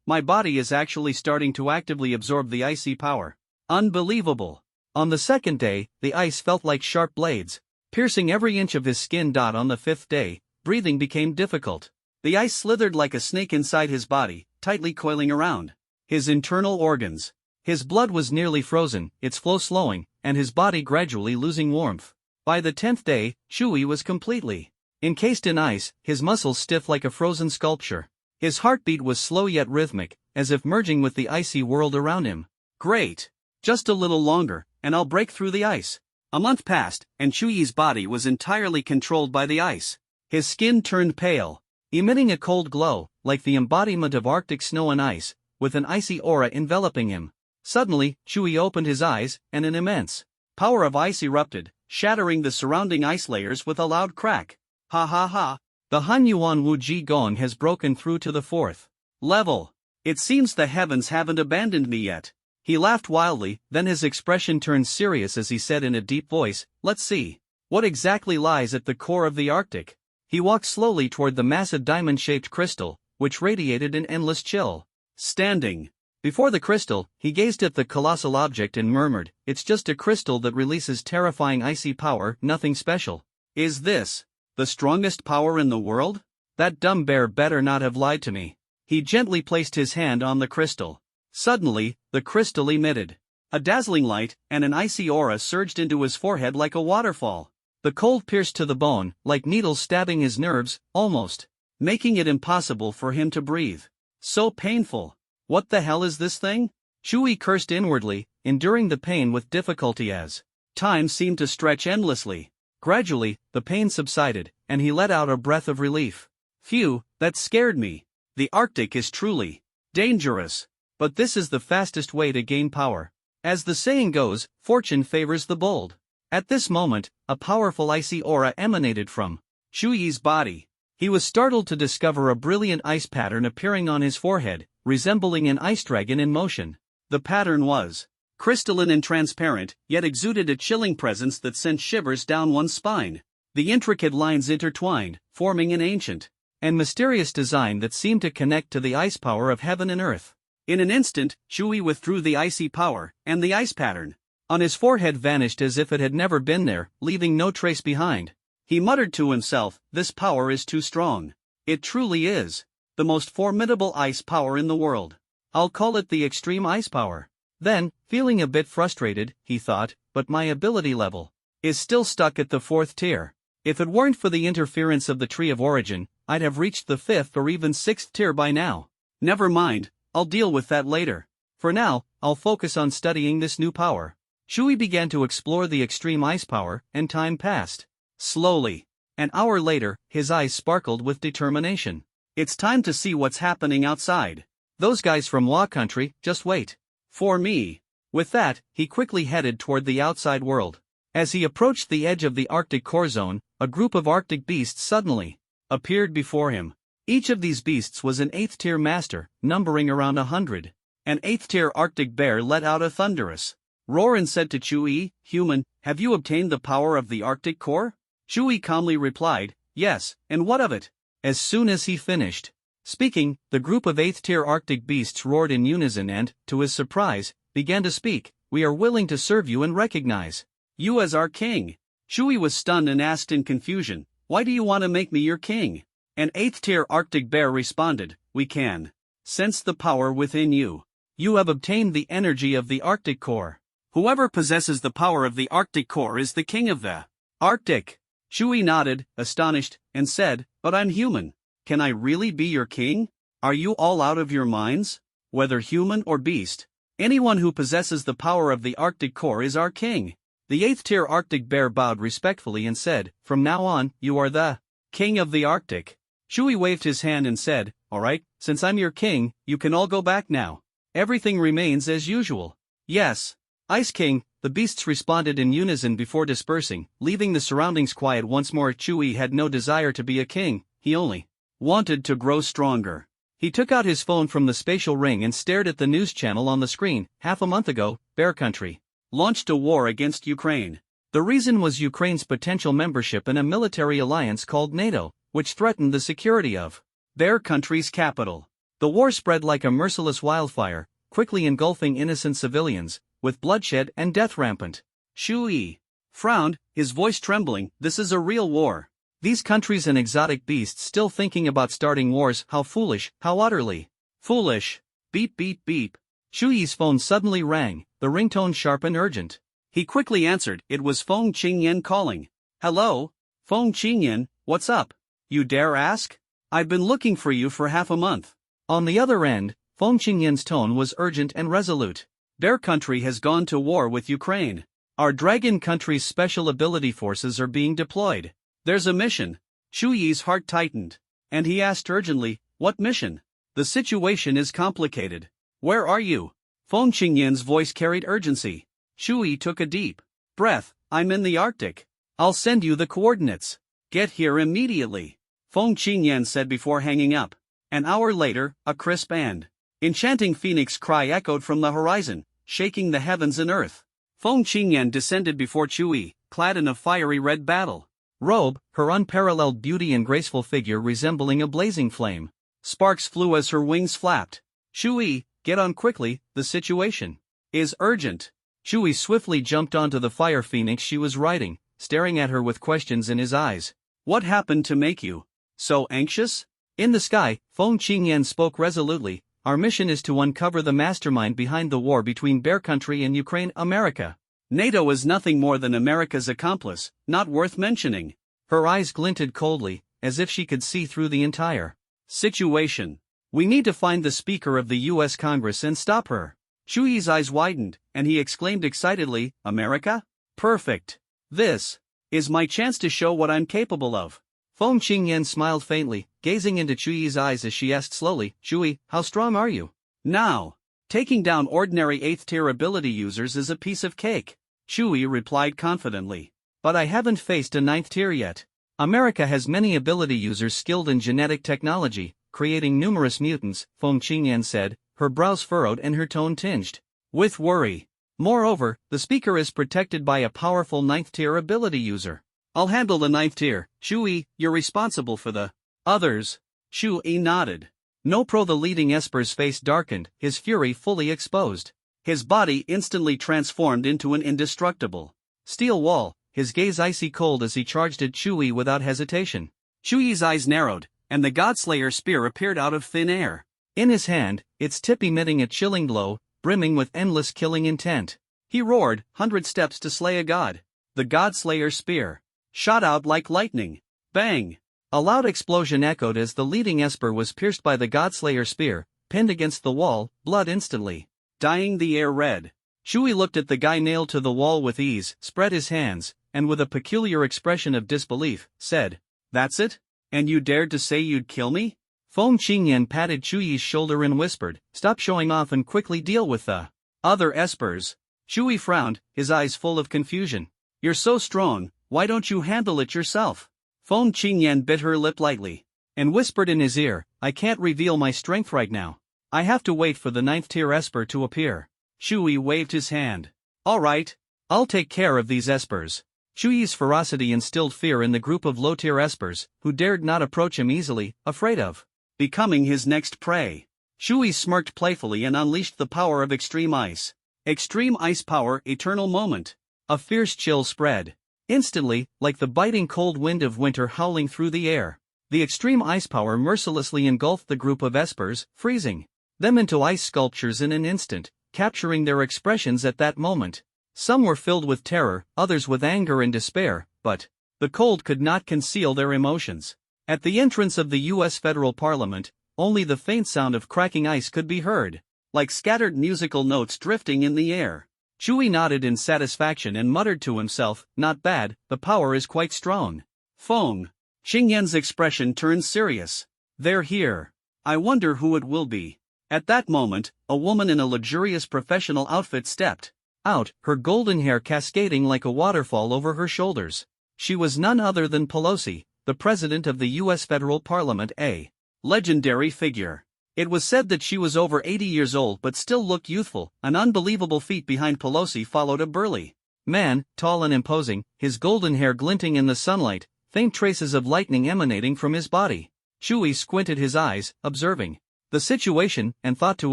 My body is actually starting to actively absorb the icy power. Unbelievable." On the second day, the ice felt like sharp blades, piercing every inch of his skin. On the fifth day, breathing became difficult. The ice slithered like a snake inside his body, tightly coiling around his internal organs. His blood was nearly frozen, its flow slowing, and his body gradually losing warmth. By the 10th day, Chewie was completely encased in ice, his muscles stiff like a frozen sculpture. His heartbeat was slow yet rhythmic, as if merging with the icy world around him. Great! Just a little longer, and I'll break through the ice. A month passed, and Chewie's body was entirely controlled by the ice. His skin turned pale, emitting a cold glow, like the embodiment of Arctic snow and ice, with an icy aura enveloping him. Suddenly, Chewie opened his eyes, and an immense power of ice erupted, shattering the surrounding ice layers with a loud crack. Ha ha ha! The Han Yuan Wu Ji Gong has broken through to the 4th level. It seems the heavens haven't abandoned me yet. He laughed wildly, then his expression turned serious as he said in a deep voice, let's see. What exactly lies at the core of the Arctic? He walked slowly toward the massive diamond-shaped crystal, which radiated an endless chill. Standing before the crystal, he gazed at the colossal object and murmured, it's just a crystal that releases terrifying icy power, nothing special. Is this the strongest power in the world? That dumb bear better not have lied to me. He gently placed his hand on the crystal. Suddenly, the crystal emitted a dazzling light, and an icy aura surged into his forehead like a waterfall. The cold pierced to the bone, like needles stabbing his nerves, almost making it impossible for him to breathe. So painful. What the hell is this thing? Chewie cursed inwardly, enduring the pain with difficulty as time seemed to stretch endlessly. Gradually, the pain subsided, and he let out a breath of relief. Phew, that scared me. The Arctic is truly dangerous. But this is the fastest way to gain power. As the saying goes, fortune favors the bold. At this moment, a powerful icy aura emanated from Chewie's body. He was startled to discover a brilliant ice pattern appearing on his forehead, resembling an ice dragon in motion. The pattern was crystalline and transparent, yet exuded a chilling presence that sent shivers down one's spine. The intricate lines intertwined, forming an ancient and mysterious design that seemed to connect to the ice power of heaven and earth. In an instant, Chewie withdrew the icy power, and the ice pattern on his forehead vanished as if it had never been there, leaving no trace behind. He muttered to himself, this power is too strong. It truly is the most formidable ice power in the world. I'll call it the extreme ice power. Then, feeling a bit frustrated, he thought, but my ability level is still stuck at the 4th tier. If it weren't for the interference of the Tree of Origin, I'd have reached the 5th or even 6th tier by now. Never mind, I'll deal with that later. For now, I'll focus on studying this new power. Chewie began to explore the extreme ice power, and time passed. Slowly. An hour later, his eyes sparkled with determination. It's time to see what's happening outside. Those guys from Wa Country, just wait for me. With that, he quickly headed toward the outside world. As he approached the edge of the Arctic core zone, a group of Arctic beasts suddenly appeared before him. Each of these beasts was an 8th tier master, numbering around 100. An 8th tier Arctic bear let out a thunderous roar and said to Chewie, human, have you obtained the power of the Arctic core? Chewie calmly replied, yes, and what of it? As soon as he finished speaking, the group of 8th tier Arctic beasts roared in unison and, to his surprise, began to speak, we are willing to serve you and recognize you as our king. Chewie was stunned and asked in confusion, why do you want to make me your king? An 8th tier Arctic bear responded, we can sense the power within you. You have obtained the energy of the Arctic core. Whoever possesses the power of the Arctic core is the king of the Arctic. Chewie nodded, astonished, and said, but I'm human. Can I really be your king? Are you all out of your minds? Whether human or beast, anyone who possesses the power of the Arctic core is our king. The 8th tier Arctic bear bowed respectfully and said, from now on, you are the king of the Arctic. Chewie waved his hand and said, alright, since I'm your king, you can all go back now. Everything remains as usual. Yes. Ice King, the beasts responded in unison before dispersing, leaving the surroundings quiet once more. Chewie had no desire to be a king, he only wanted to grow stronger. He took out his phone from the spatial ring and stared at the news channel on the screen. Half a month ago, Bear Country launched a war against Ukraine. The reason was Ukraine's potential membership in a military alliance called NATO, which threatened the security of Bear Country's capital. The war spread like a merciless wildfire, quickly engulfing innocent civilians, with bloodshed and death rampant. Chewie frowned, his voice trembling, this is a real war. These countries and exotic beasts still thinking about starting wars, how foolish, how utterly foolish. Beep beep beep. Chewie's phone suddenly rang, the ringtone sharp and urgent. He quickly answered, it was Feng Qingyan calling. Hello? Feng Qingyan, what's up? You dare ask? I've been looking for you for half a month. On the other end, Feng Qingyan's tone was urgent and resolute. Bear Country has gone to war with Ukraine. Our Dragon Country's special ability forces are being deployed. There's a mission. Shu Yi's heart tightened. And he asked urgently, what mission? The situation is complicated. Where are you? Feng Qingyan's voice carried urgency. Shu Yi took a deep breath. I'm in the Arctic. I'll send you the coordinates. Get here immediately. Feng Qingyan said before hanging up. An hour later, a crisp and enchanting phoenix cry echoed from the horizon, shaking the heavens and earth. Feng Qingyan descended before Chu Yi, clad in a fiery red battle robe, her unparalleled beauty and graceful figure resembling a blazing flame. Sparks flew as her wings flapped. Chu Yi, get on quickly, the situation is urgent. Chu Yi swiftly jumped onto the fire phoenix she was riding, staring at her with questions in his eyes. What happened to make you so anxious? In the sky, Feng Qingyan spoke resolutely. Our mission is to uncover the mastermind behind the war between Bear Country and Ukraine. America. NATO is nothing more than America's accomplice, not worth mentioning. Her eyes glinted coldly, as if she could see through the entire situation. We need to find the Speaker of the U.S. Congress and stop her. Chu Yi's eyes widened, and he exclaimed excitedly, America? Perfect. This is my chance to show what I'm capable of. Feng Qingyan smiled faintly, gazing into Chu Yi's eyes as she asked slowly, Chu Yi, how strong are you? Now, taking down ordinary 8th-tier ability users is a piece of cake. Chu Yi replied confidently. But I haven't faced a 9th tier yet. America has many ability users skilled in genetic technology, creating numerous mutants, Feng Qingyan said, her brows furrowed and her tone tinged with worry. Moreover, the speaker is protected by a powerful 9th tier ability user. I'll handle the 9th tier. Chu Yi, you're responsible for the others. Chu Yi nodded. The leading Esper's face darkened, his fury fully exposed. His body instantly transformed into an indestructible steel wall, his gaze icy cold as he charged at Chu Yi without hesitation. Chu Yi's eyes narrowed, and the Godslayer spear appeared out of thin air. In his hand, its tip emitting a chilling glow, brimming with endless killing intent. He roared, 100 steps to slay a god. The Godslayer spear shot out like lightning. Bang! A loud explosion echoed as the leading Esper was pierced by the Godslayer spear, pinned against the wall, blood instantly dyeing the air red. Chu Yi looked at the guy nailed to the wall with ease, spread his hands, and with a peculiar expression of disbelief, said, That's it? And you dared to say you'd kill me? Feng Qingyan patted Chu Yi's shoulder and whispered, Stop showing off and quickly deal with the other Espers. Chu Yi frowned, his eyes full of confusion. You're so strong, why don't you handle it yourself? Feng Qingyan bit her lip lightly and whispered in his ear, I can't reveal my strength right now. I have to wait for the 9th tier Esper to appear. Chu Yi waved his hand. All right, I'll take care of these Espers. Chu Yi's ferocity instilled fear in the group of low-tier Espers, who dared not approach him easily, afraid of becoming his next prey. Chu Yi smirked playfully and unleashed the power of Extreme Ice. Extreme Ice Power, Eternal Moment. A fierce chill spread. Instantly, like the biting cold wind of winter howling through the air, the Extreme Ice Power mercilessly engulfed the group of Espers, freezing them into ice sculptures in an instant, capturing their expressions at that moment. Some were filled with terror, others with anger and despair, but the cold could not conceal their emotions. At the entrance of the U.S. Federal Parliament, only the faint sound of cracking ice could be heard, like scattered musical notes drifting in the air. Chu Yi nodded in satisfaction and muttered to himself, Not bad, the power is quite strong. Feng Qingyan's expression turned serious. They're here. I wonder who it will be. At that moment, a woman in a luxurious professional outfit stepped out, her golden hair cascading like a waterfall over her shoulders. She was none other than Pelosi, the president of the U.S. Federal Parliament, a legendary figure. It was said that she was over 80 years old but still looked youthful. An unbelievable feat behind Pelosi followed a burly man, tall and imposing, his golden hair glinting in the sunlight, faint traces of lightning emanating from his body. Chu Yi squinted his eyes, observing the situation, and thought to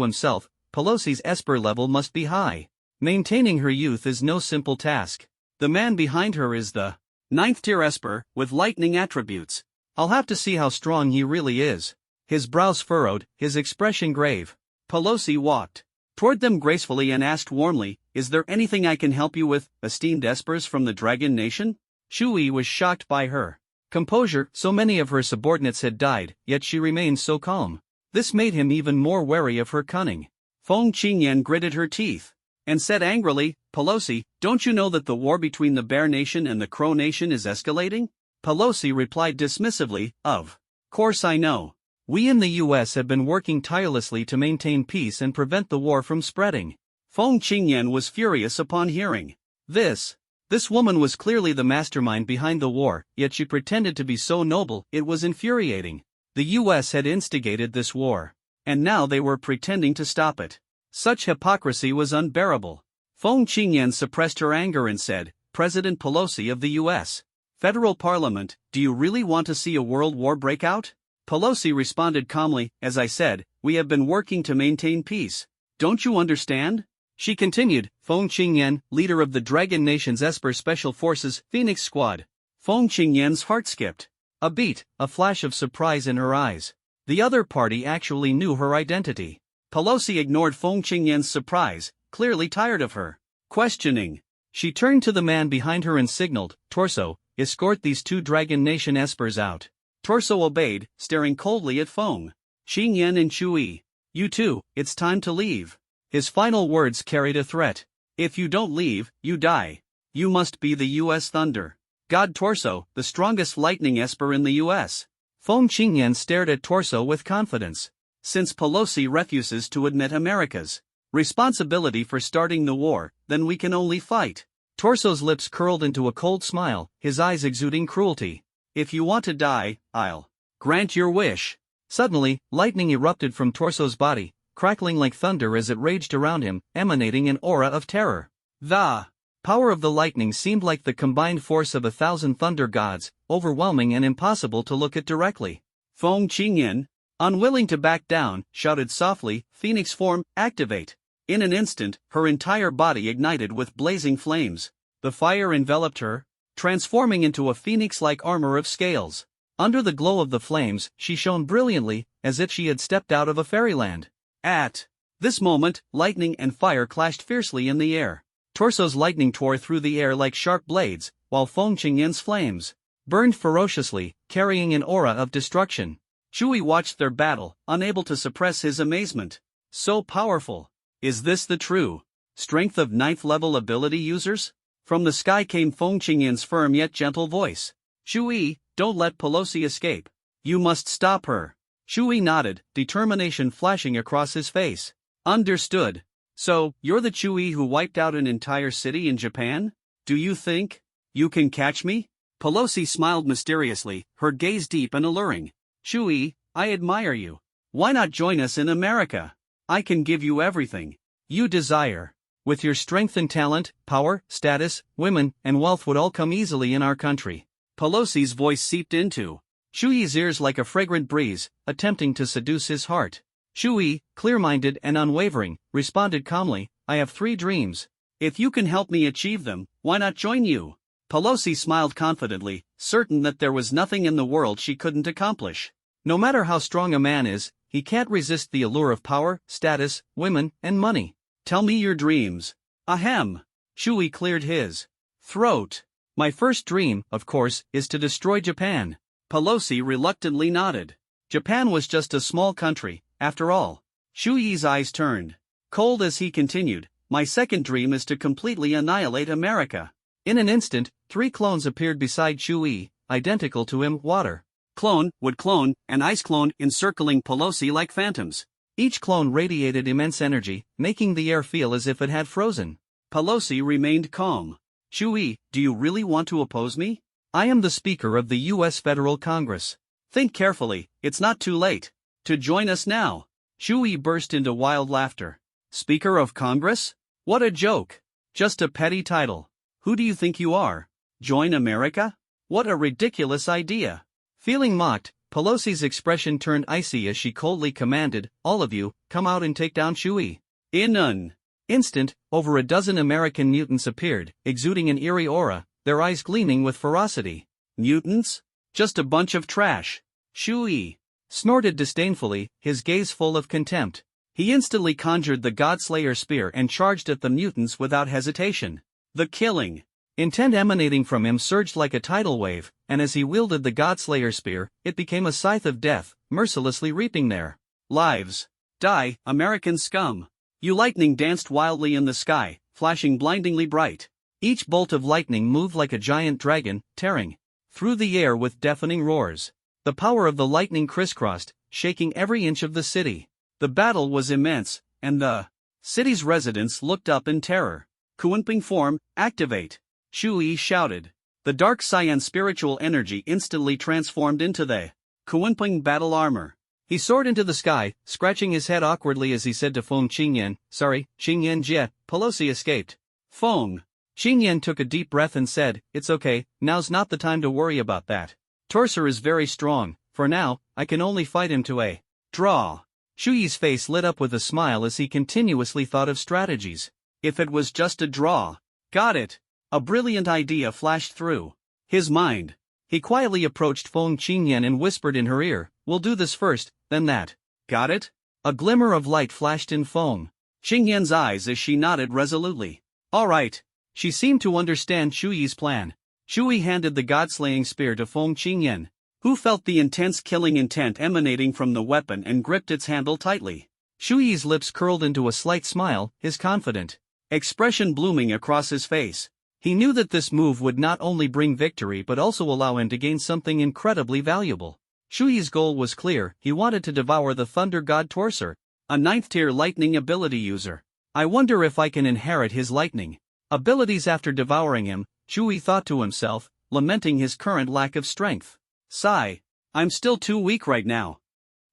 himself, Pelosi's Esper level must be high. Maintaining her youth is no simple task. The man behind her is the 9th tier Esper, with lightning attributes. I'll have to see how strong he really is. His brows furrowed, his expression grave. Pelosi walked toward them gracefully and asked warmly, Is there anything I can help you with, esteemed Espers from the Dragon Nation? Shui was shocked by her composure. So many of her subordinates had died, yet she remained so calm. This made him even more wary of her cunning. Feng Qingyan gritted her teeth and said angrily, Pelosi, don't you know that the war between the Bear Nation and the Crow Nation is escalating? Pelosi replied dismissively, of course I know. We in the US have been working tirelessly to maintain peace and prevent the war from spreading. Feng Qingyan was furious upon hearing this. This woman was clearly the mastermind behind the war, yet she pretended to be so noble. It was infuriating. The US had instigated this war, and now they were pretending to stop it. Such hypocrisy was unbearable. Feng Qingyan suppressed her anger and said, President Pelosi of the US Federal Parliament, do you really want to see a world war break out? Pelosi responded calmly, as I said, we have been working to maintain peace. Don't you understand? She continued, Feng Qingyan, leader of the Dragon Nation's Esper Special Forces Phoenix Squad. Feng Qingyan's heart skipped a beat, a flash of surprise in her eyes. The other party actually knew her identity. Pelosi ignored Feng Qingyan's surprise, clearly tired of her questioning. She turned to the man behind her and signaled, Torso, escort these 2 Dragon Nation Espers out. Torso obeyed, staring coldly at Feng Qingyan and Shui. You two, it's time to leave. His final words carried a threat. If you don't leave, you die. You must be the US Thunder God Torso, the strongest lightning Esper in the US. Feng Qingyan stared at Torso with confidence. Since Pelosi refuses to admit America's responsibility for starting the war, then we can only fight. Torso's lips curled into a cold smile, his eyes exuding cruelty. If you want to die, I'll grant your wish. Suddenly, lightning erupted from Torso's body, crackling like thunder as it raged around him, emanating an aura of terror. The power of the lightning seemed like the combined force of 1,000 thunder gods, overwhelming and impossible to look at directly. Feng Qingyan, unwilling to back down, shouted softly, Phoenix form, activate. In an instant, her entire body ignited with blazing flames. The fire enveloped her, transforming into a phoenix-like armor of scales. Under the glow of the flames, she shone brilliantly, as if she had stepped out of a fairyland. At this moment, lightning and fire clashed fiercely in the air. Torso's lightning tore through the air like sharp blades, while Feng Qingyan's flames burned ferociously, carrying an aura of destruction. Shui watched their battle, unable to suppress his amazement. So powerful. Is this the true strength of 9th level ability users? From the sky came Feng Qingyan's firm yet gentle voice. Shui, don't let Pelosi escape. You must stop her. Shui nodded, determination flashing across his face. Understood. So, you're the Shui who wiped out an entire city in Japan? Do you think you can catch me? Pelosi smiled mysteriously, her gaze deep and alluring. Shui, I admire you. Why not join us in America? I can give you everything you desire. With your strength and talent, power, status, women, and wealth would all come easily in our country. Pelosi's voice seeped into Shui's ears like a fragrant breeze, attempting to seduce his heart. Shui, clear-minded and unwavering, responded calmly, I have 3 dreams. If you can help me achieve them, why not join you? Pelosi smiled confidently, certain that there was nothing in the world she couldn't accomplish. No matter how strong a man is, he can't resist the allure of power, status, women, and money. Tell me your dreams. Ahem. Shui cleared his throat. My first dream, of course, is to destroy Japan. Pelosi reluctantly nodded. Japan was just a small country, after all. Shui's eyes turned cold as he continued, my second dream is to completely annihilate America. In an instant, 3 clones appeared beside Shui, identical to him, water clone, wood clone, and ice clone encircling Pelosi like phantoms. Each clone radiated immense energy, making the air feel as if it had frozen. Pelosi remained calm. Shui, do you really want to oppose me? I am the Speaker of the U.S. Federal Congress. Think carefully, it's not too late to join us now. Shui burst into wild laughter. Speaker of Congress? What a joke. Just a petty title. Who do you think you are? Join America? What a ridiculous idea. Feeling mocked, Pelosi's expression turned icy as she coldly commanded, all of you, come out and take down Shui. In an instant, over a dozen American mutants appeared, exuding an eerie aura, their eyes gleaming with ferocity. Mutants? Just a bunch of trash. Shui snorted disdainfully, his gaze full of contempt. He instantly conjured the Godslayer spear and charged at the mutants without hesitation. The killing Intent emanating from him surged like a tidal wave, and as he wielded the Godslayer spear, it became a scythe of death, mercilessly reaping their lives. Die, American scum! You lightning danced wildly in the sky, flashing blindingly bright. Each bolt of lightning moved like a giant dragon, tearing through the air with deafening roars. The power of the lightning crisscrossed, shaking every inch of the city. The battle was immense, and the city's residents looked up in terror. Kuanping form, activate! Shui shouted. The dark cyan spiritual energy instantly transformed into the Kuanping battle armor. He soared into the sky, scratching his head awkwardly as he said to Feng Qingyan, "Sorry, Qingyan Jie, Pelosi escaped." Feng Qingyan took a deep breath and said, "It's okay, now's not the time to worry about that. Torser is very strong, for now, I can only fight him to a draw." Shuyi's face lit up with a smile as he continuously thought of strategies. If it was just a draw. Got it. A brilliant idea flashed through his mind. He quietly approached Feng Qingyan and whispered in her ear, "We'll do this first, then that." Got it? A glimmer of light flashed in Feng Qingyan's eyes as she nodded resolutely. All right. She seemed to understand Shuyi's plan. Shui handed the god-slaying spear to Feng Qingyan, who felt the intense killing intent emanating from the weapon and gripped its handle tightly. Shuyi's lips curled into a slight smile, his confident expression blooming across his face. He knew that this move would not only bring victory but also allow him to gain something incredibly valuable. Shuyi's goal was clear, he wanted to devour the Thunder God Torser, a 9th-tier lightning ability user. I wonder if I can inherit his lightning abilities after devouring him, Shui thought to himself, lamenting his current lack of strength. Sigh. I'm still too weak right now.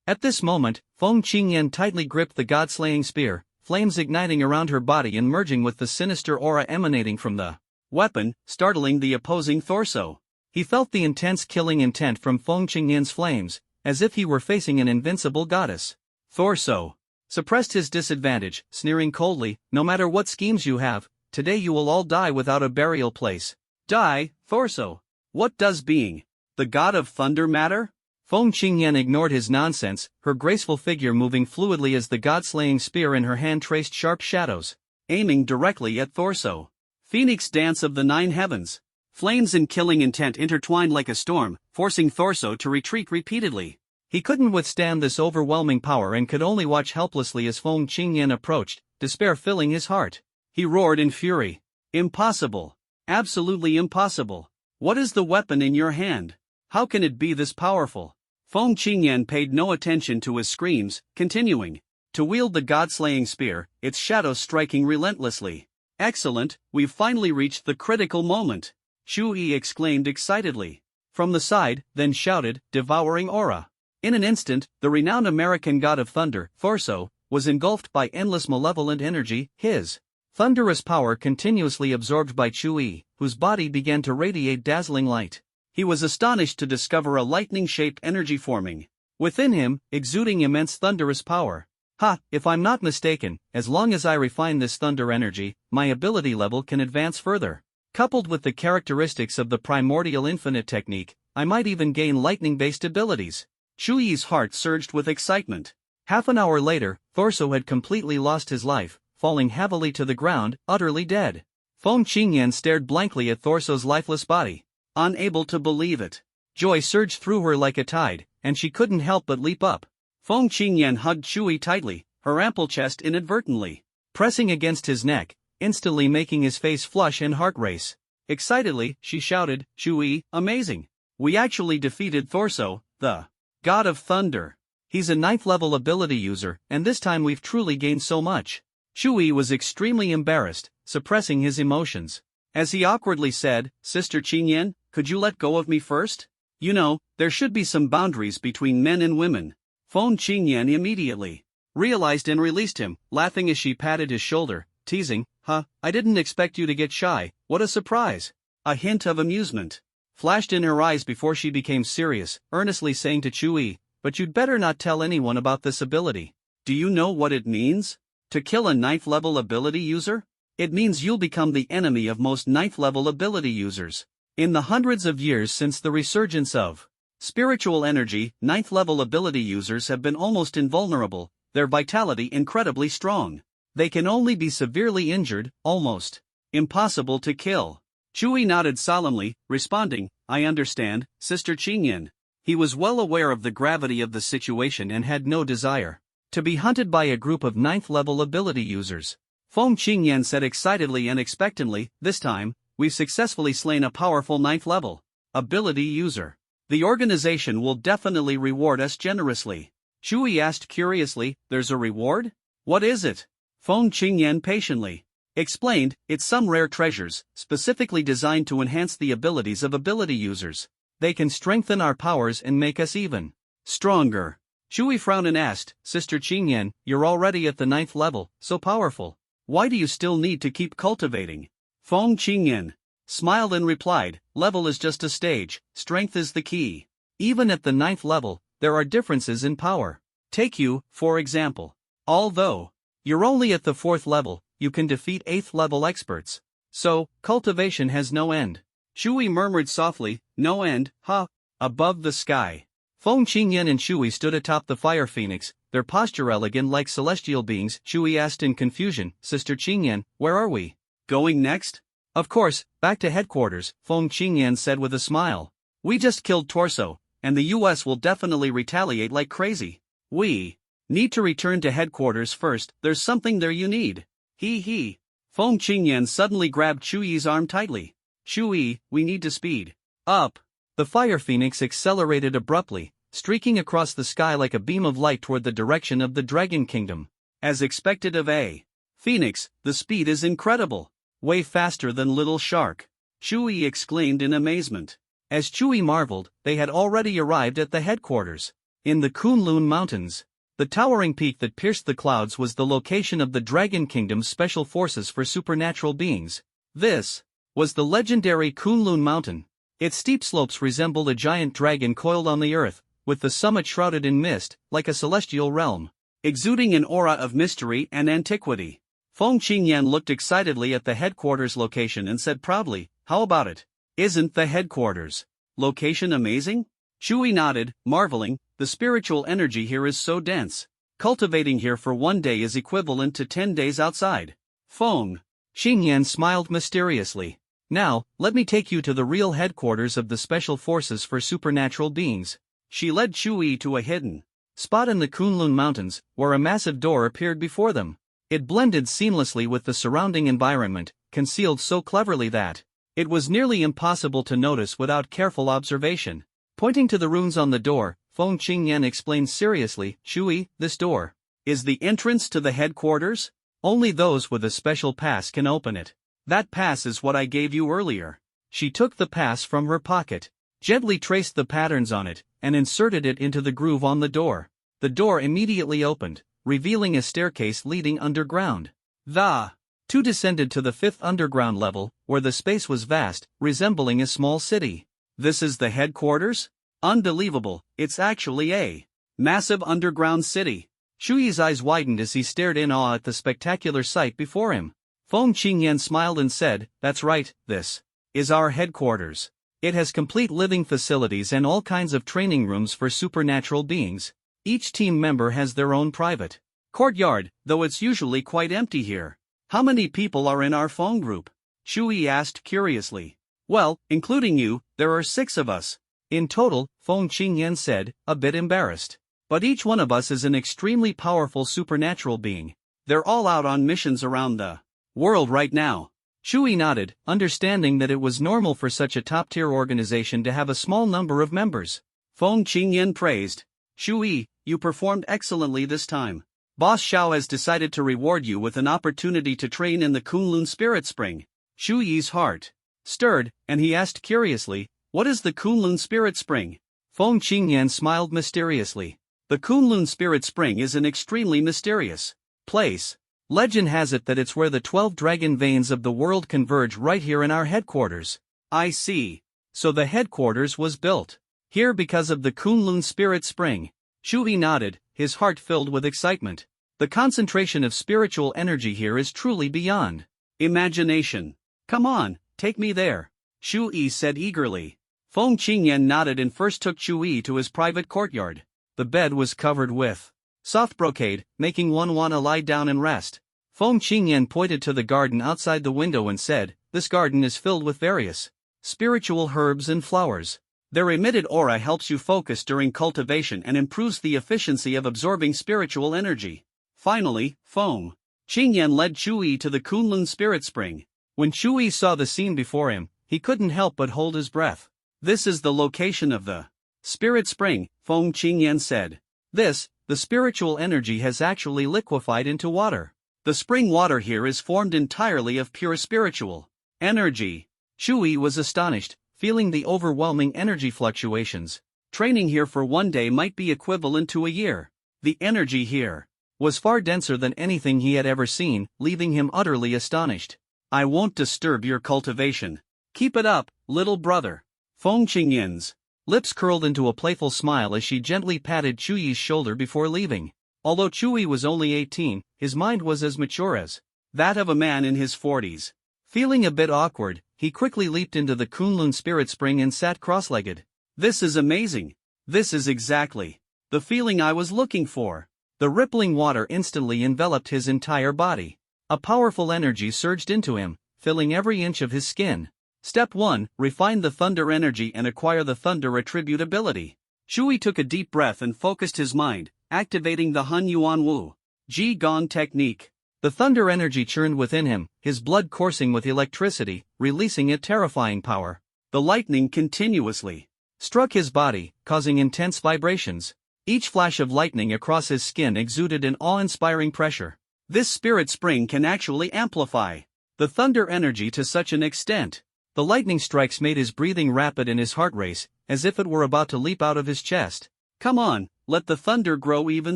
At this moment, Feng Qingyan tightly gripped the god-slaying spear, flames igniting around her body and merging with the sinister aura emanating from the weapon, startling the opposing Thorso. He felt the intense killing intent from Feng Qingyan's flames, as if he were facing an invincible goddess. Thorso suppressed his disadvantage, sneering coldly, "No matter what schemes you have, today you will all die without a burial place." Die, Thorso? What does being the god of thunder matter? Feng Qingyan ignored his nonsense, her graceful figure moving fluidly as the god-slaying spear in her hand traced sharp shadows, aiming directly at Thorso. Phoenix dance of the 9 heavens. Flames and killing intent intertwined like a storm, forcing Thorso to retreat repeatedly. He couldn't withstand this overwhelming power and could only watch helplessly as Feng Qingyan approached, despair filling his heart. He roared in fury. Impossible. Absolutely impossible. What is the weapon in your hand? How can it be this powerful? Feng Qingyan paid no attention to his screams, continuing to wield the god-slaying spear, its shadow striking relentlessly. Excellent, we've finally reached the critical moment. Shui exclaimed excitedly. From the side, then shouted, devouring aura. In an instant, the renowned American god of thunder, Thorso, was engulfed by endless malevolent energy, his thunderous power continuously absorbed by Shui, whose body began to radiate dazzling light. He was astonished to discover a lightning-shaped energy forming within him, exuding immense thunderous power. Ha, if I'm not mistaken, as long as I refine this thunder energy, my ability level can advance further. Coupled with the characteristics of the primordial infinite technique, I might even gain lightning-based abilities. Shuyi's heart surged with excitement. Half an hour later, Thorso had completely lost his life, falling heavily to the ground, utterly dead. Feng Qingyan stared blankly at Thorso's lifeless body, unable to believe it. Joy surged through her like a tide, and she couldn't help but leap up. Feng Qingyan hugged Shui tightly, her ample chest inadvertently pressing against his neck, instantly making his face flush and heart race. Excitedly, she shouted, "Shui, amazing! We actually defeated Thorso, the god of thunder. He's a 9th-level ability user, and this time we've truly gained so much." Shui was extremely embarrassed, suppressing his emotions. As he awkwardly said, "Sister Qingyan, could you let go of me first? You know, there should be some boundaries between men and women." Feng Qingyan immediately realized and released him, laughing as she patted his shoulder, teasing, "Huh, I didn't expect you to get shy, what a surprise." A hint of amusement flashed in her eyes before she became serious, earnestly saying to Shui, "But you'd better not tell anyone about this ability. Do you know what it means? To kill a 9th-level ability user? It means you'll become the enemy of most 9th-level ability users. In the hundreds of years since the resurgence of spiritual energy, 9th-level ability users have been almost invulnerable, their vitality incredibly strong. They can only be severely injured, almost impossible to kill. Shui nodded solemnly, responding, I understand, Sister Qingyan. He was well aware of the gravity of the situation and had no desire to be hunted by a group of 9th level ability users. Feng Qingyan said excitedly and expectantly, this time, we've successfully slain a powerful 9th level ability user. The organization will definitely reward us generously. Shui asked curiously, there's a reward? What is it? Feng Qingyan patiently explained, it's some rare treasures, specifically designed to enhance the abilities of ability users. They can strengthen our powers and make us even stronger. Shui frowned and asked, Sister Qingyan, you're already at the 9th level, so powerful. Why do you still need to keep cultivating? Feng Qingyan smiled and replied, level is just a stage, strength is the key. Even at the 9th level, there are differences in power. Take you, for example. Although you're only at the 4th level, you can defeat 8th level experts. So, cultivation has no end. Shui murmured softly, no end, huh? Above the sky. Feng Qingyan and Shui stood atop the fire phoenix, their posture elegant like celestial beings. Shui asked in confusion, Sister Qingyan, where are we going next? Of course, back to headquarters, Feng Qingyan said with a smile. We just killed Torso, and the US will definitely retaliate like crazy. We need to return to headquarters first, there's something there you need. He. Feng Qingyan suddenly grabbed Shui's arm tightly. Shui, we need to speed up. The fire phoenix accelerated abruptly, streaking across the sky like a beam of light toward the direction of the Dragon Kingdom. As expected of a phoenix, the speed is incredible. Way faster than Little Shark. Shui exclaimed in amazement. As Shui marveled, they had already arrived at the headquarters. In the Kunlun Mountains. The towering peak that pierced the clouds was the location of the Dragon Kingdom's special forces for supernatural beings. This was the legendary Kunlun Mountain. Its steep slopes resembled a giant dragon coiled on the earth, with the summit shrouded in mist, like a celestial realm, exuding an aura of mystery and antiquity. Feng Qingyan looked excitedly at the headquarters location and said proudly, how about it? Isn't the headquarters location amazing? Shui nodded, marveling, the spiritual energy here is so dense. Cultivating here for 1 day is equivalent to 10 days outside. Feng Qingyan smiled mysteriously. Now, let me take you to the real headquarters of the Special Forces for Supernatural Beings. She led Shui to a hidden spot in the Kunlun Mountains, where a massive door appeared before them. It blended seamlessly with the surrounding environment, concealed so cleverly that it was nearly impossible to notice without careful observation. Pointing to the runes on the door, Feng Qingyan explained seriously, Shui, this door is the entrance to the headquarters? Only those with a special pass can open it. That pass is what I gave you earlier. She took the pass from her pocket, gently traced the patterns on it, and inserted it into the groove on the door. The door immediately opened, revealing a staircase leading underground. The two descended to the 5th underground level, where the space was vast, resembling a small city. This is the headquarters? Unbelievable, it's actually a massive underground city. Shui's eyes widened as he stared in awe at the spectacular sight before him. Feng Qingyan smiled and said, that's right, this is our headquarters. It has complete living facilities and all kinds of training rooms for supernatural beings. Each team member has their own private courtyard, though it's usually quite empty here. How many people are in our phone group? Shui asked curiously. Well, including you, there are 6 of us. In total, Feng Qingyan said, a bit embarrassed. But each one of us is an extremely powerful supernatural being. They're all out on missions around the world right now. Shui nodded, understanding that it was normal for such a top-tier organization to have a small number of members. Feng Qingyan praised. Shui, you performed excellently this time. Boss Xiao has decided to reward you with an opportunity to train in the Kunlun Spirit Spring. Shui's heart stirred, and he asked curiously, what is the Kunlun Spirit Spring? Feng Qingyan smiled mysteriously. The Kunlun Spirit Spring is an extremely mysterious place. Legend has it that it's where the 12 dragon veins of the world converge right here in our headquarters. I see. So the headquarters was built here because of the Kunlun Spirit Spring. Shui nodded, his heart filled with excitement. The concentration of spiritual energy here is truly beyond imagination. Come on, take me there. Shui said eagerly. Feng Qingyan nodded and first took Shui to his private courtyard. The bed was covered with soft brocade, making one want to lie down and rest. Feng Qingyan pointed to the garden outside the window and said, "This garden is filled with various spiritual herbs and flowers. Their emitted aura helps you focus during cultivation and improves the efficiency of absorbing spiritual energy." Finally, Feng Qingyan led Chui to the Kunlun Spirit Spring. When Chui saw the scene before him, he couldn't help but hold his breath. "This is the location of the Spirit Spring," Feng Qingyan said. The spiritual energy has actually liquefied into water. The spring water here is formed entirely of pure spiritual energy." Chui was astonished, feeling the overwhelming energy fluctuations. Training here for one day might be equivalent to a year. The energy here was far denser than anything he had ever seen, leaving him utterly astonished. "I won't disturb your cultivation. Keep it up, little brother." Feng Qingyan's lips curled into a playful smile as she gently patted Chuyi's shoulder before leaving. Although Chui was only 18, his mind was as mature as that of a man in his 40s. Feeling a bit awkward, he quickly leaped into the Kunlun Spirit Spring and sat cross-legged. "This is amazing. This is exactly the feeling I was looking for." The rippling water instantly enveloped his entire body. A powerful energy surged into him, filling every inch of his skin. Step 1: Refine the thunder energy and acquire the thunder attribute ability. Chui took a deep breath and focused his mind, activating the Hun Yuan Wu Ji Gong technique. The thunder energy churned within him, his blood coursing with electricity, releasing a terrifying power. The lightning continuously struck his body, causing intense vibrations. Each flash of lightning across his skin exuded an awe-inspiring pressure. This spirit spring can actually amplify the thunder energy to such an extent. The lightning strikes made his breathing rapid and his heart race, as if it were about to leap out of his chest. "Come on, let the thunder grow even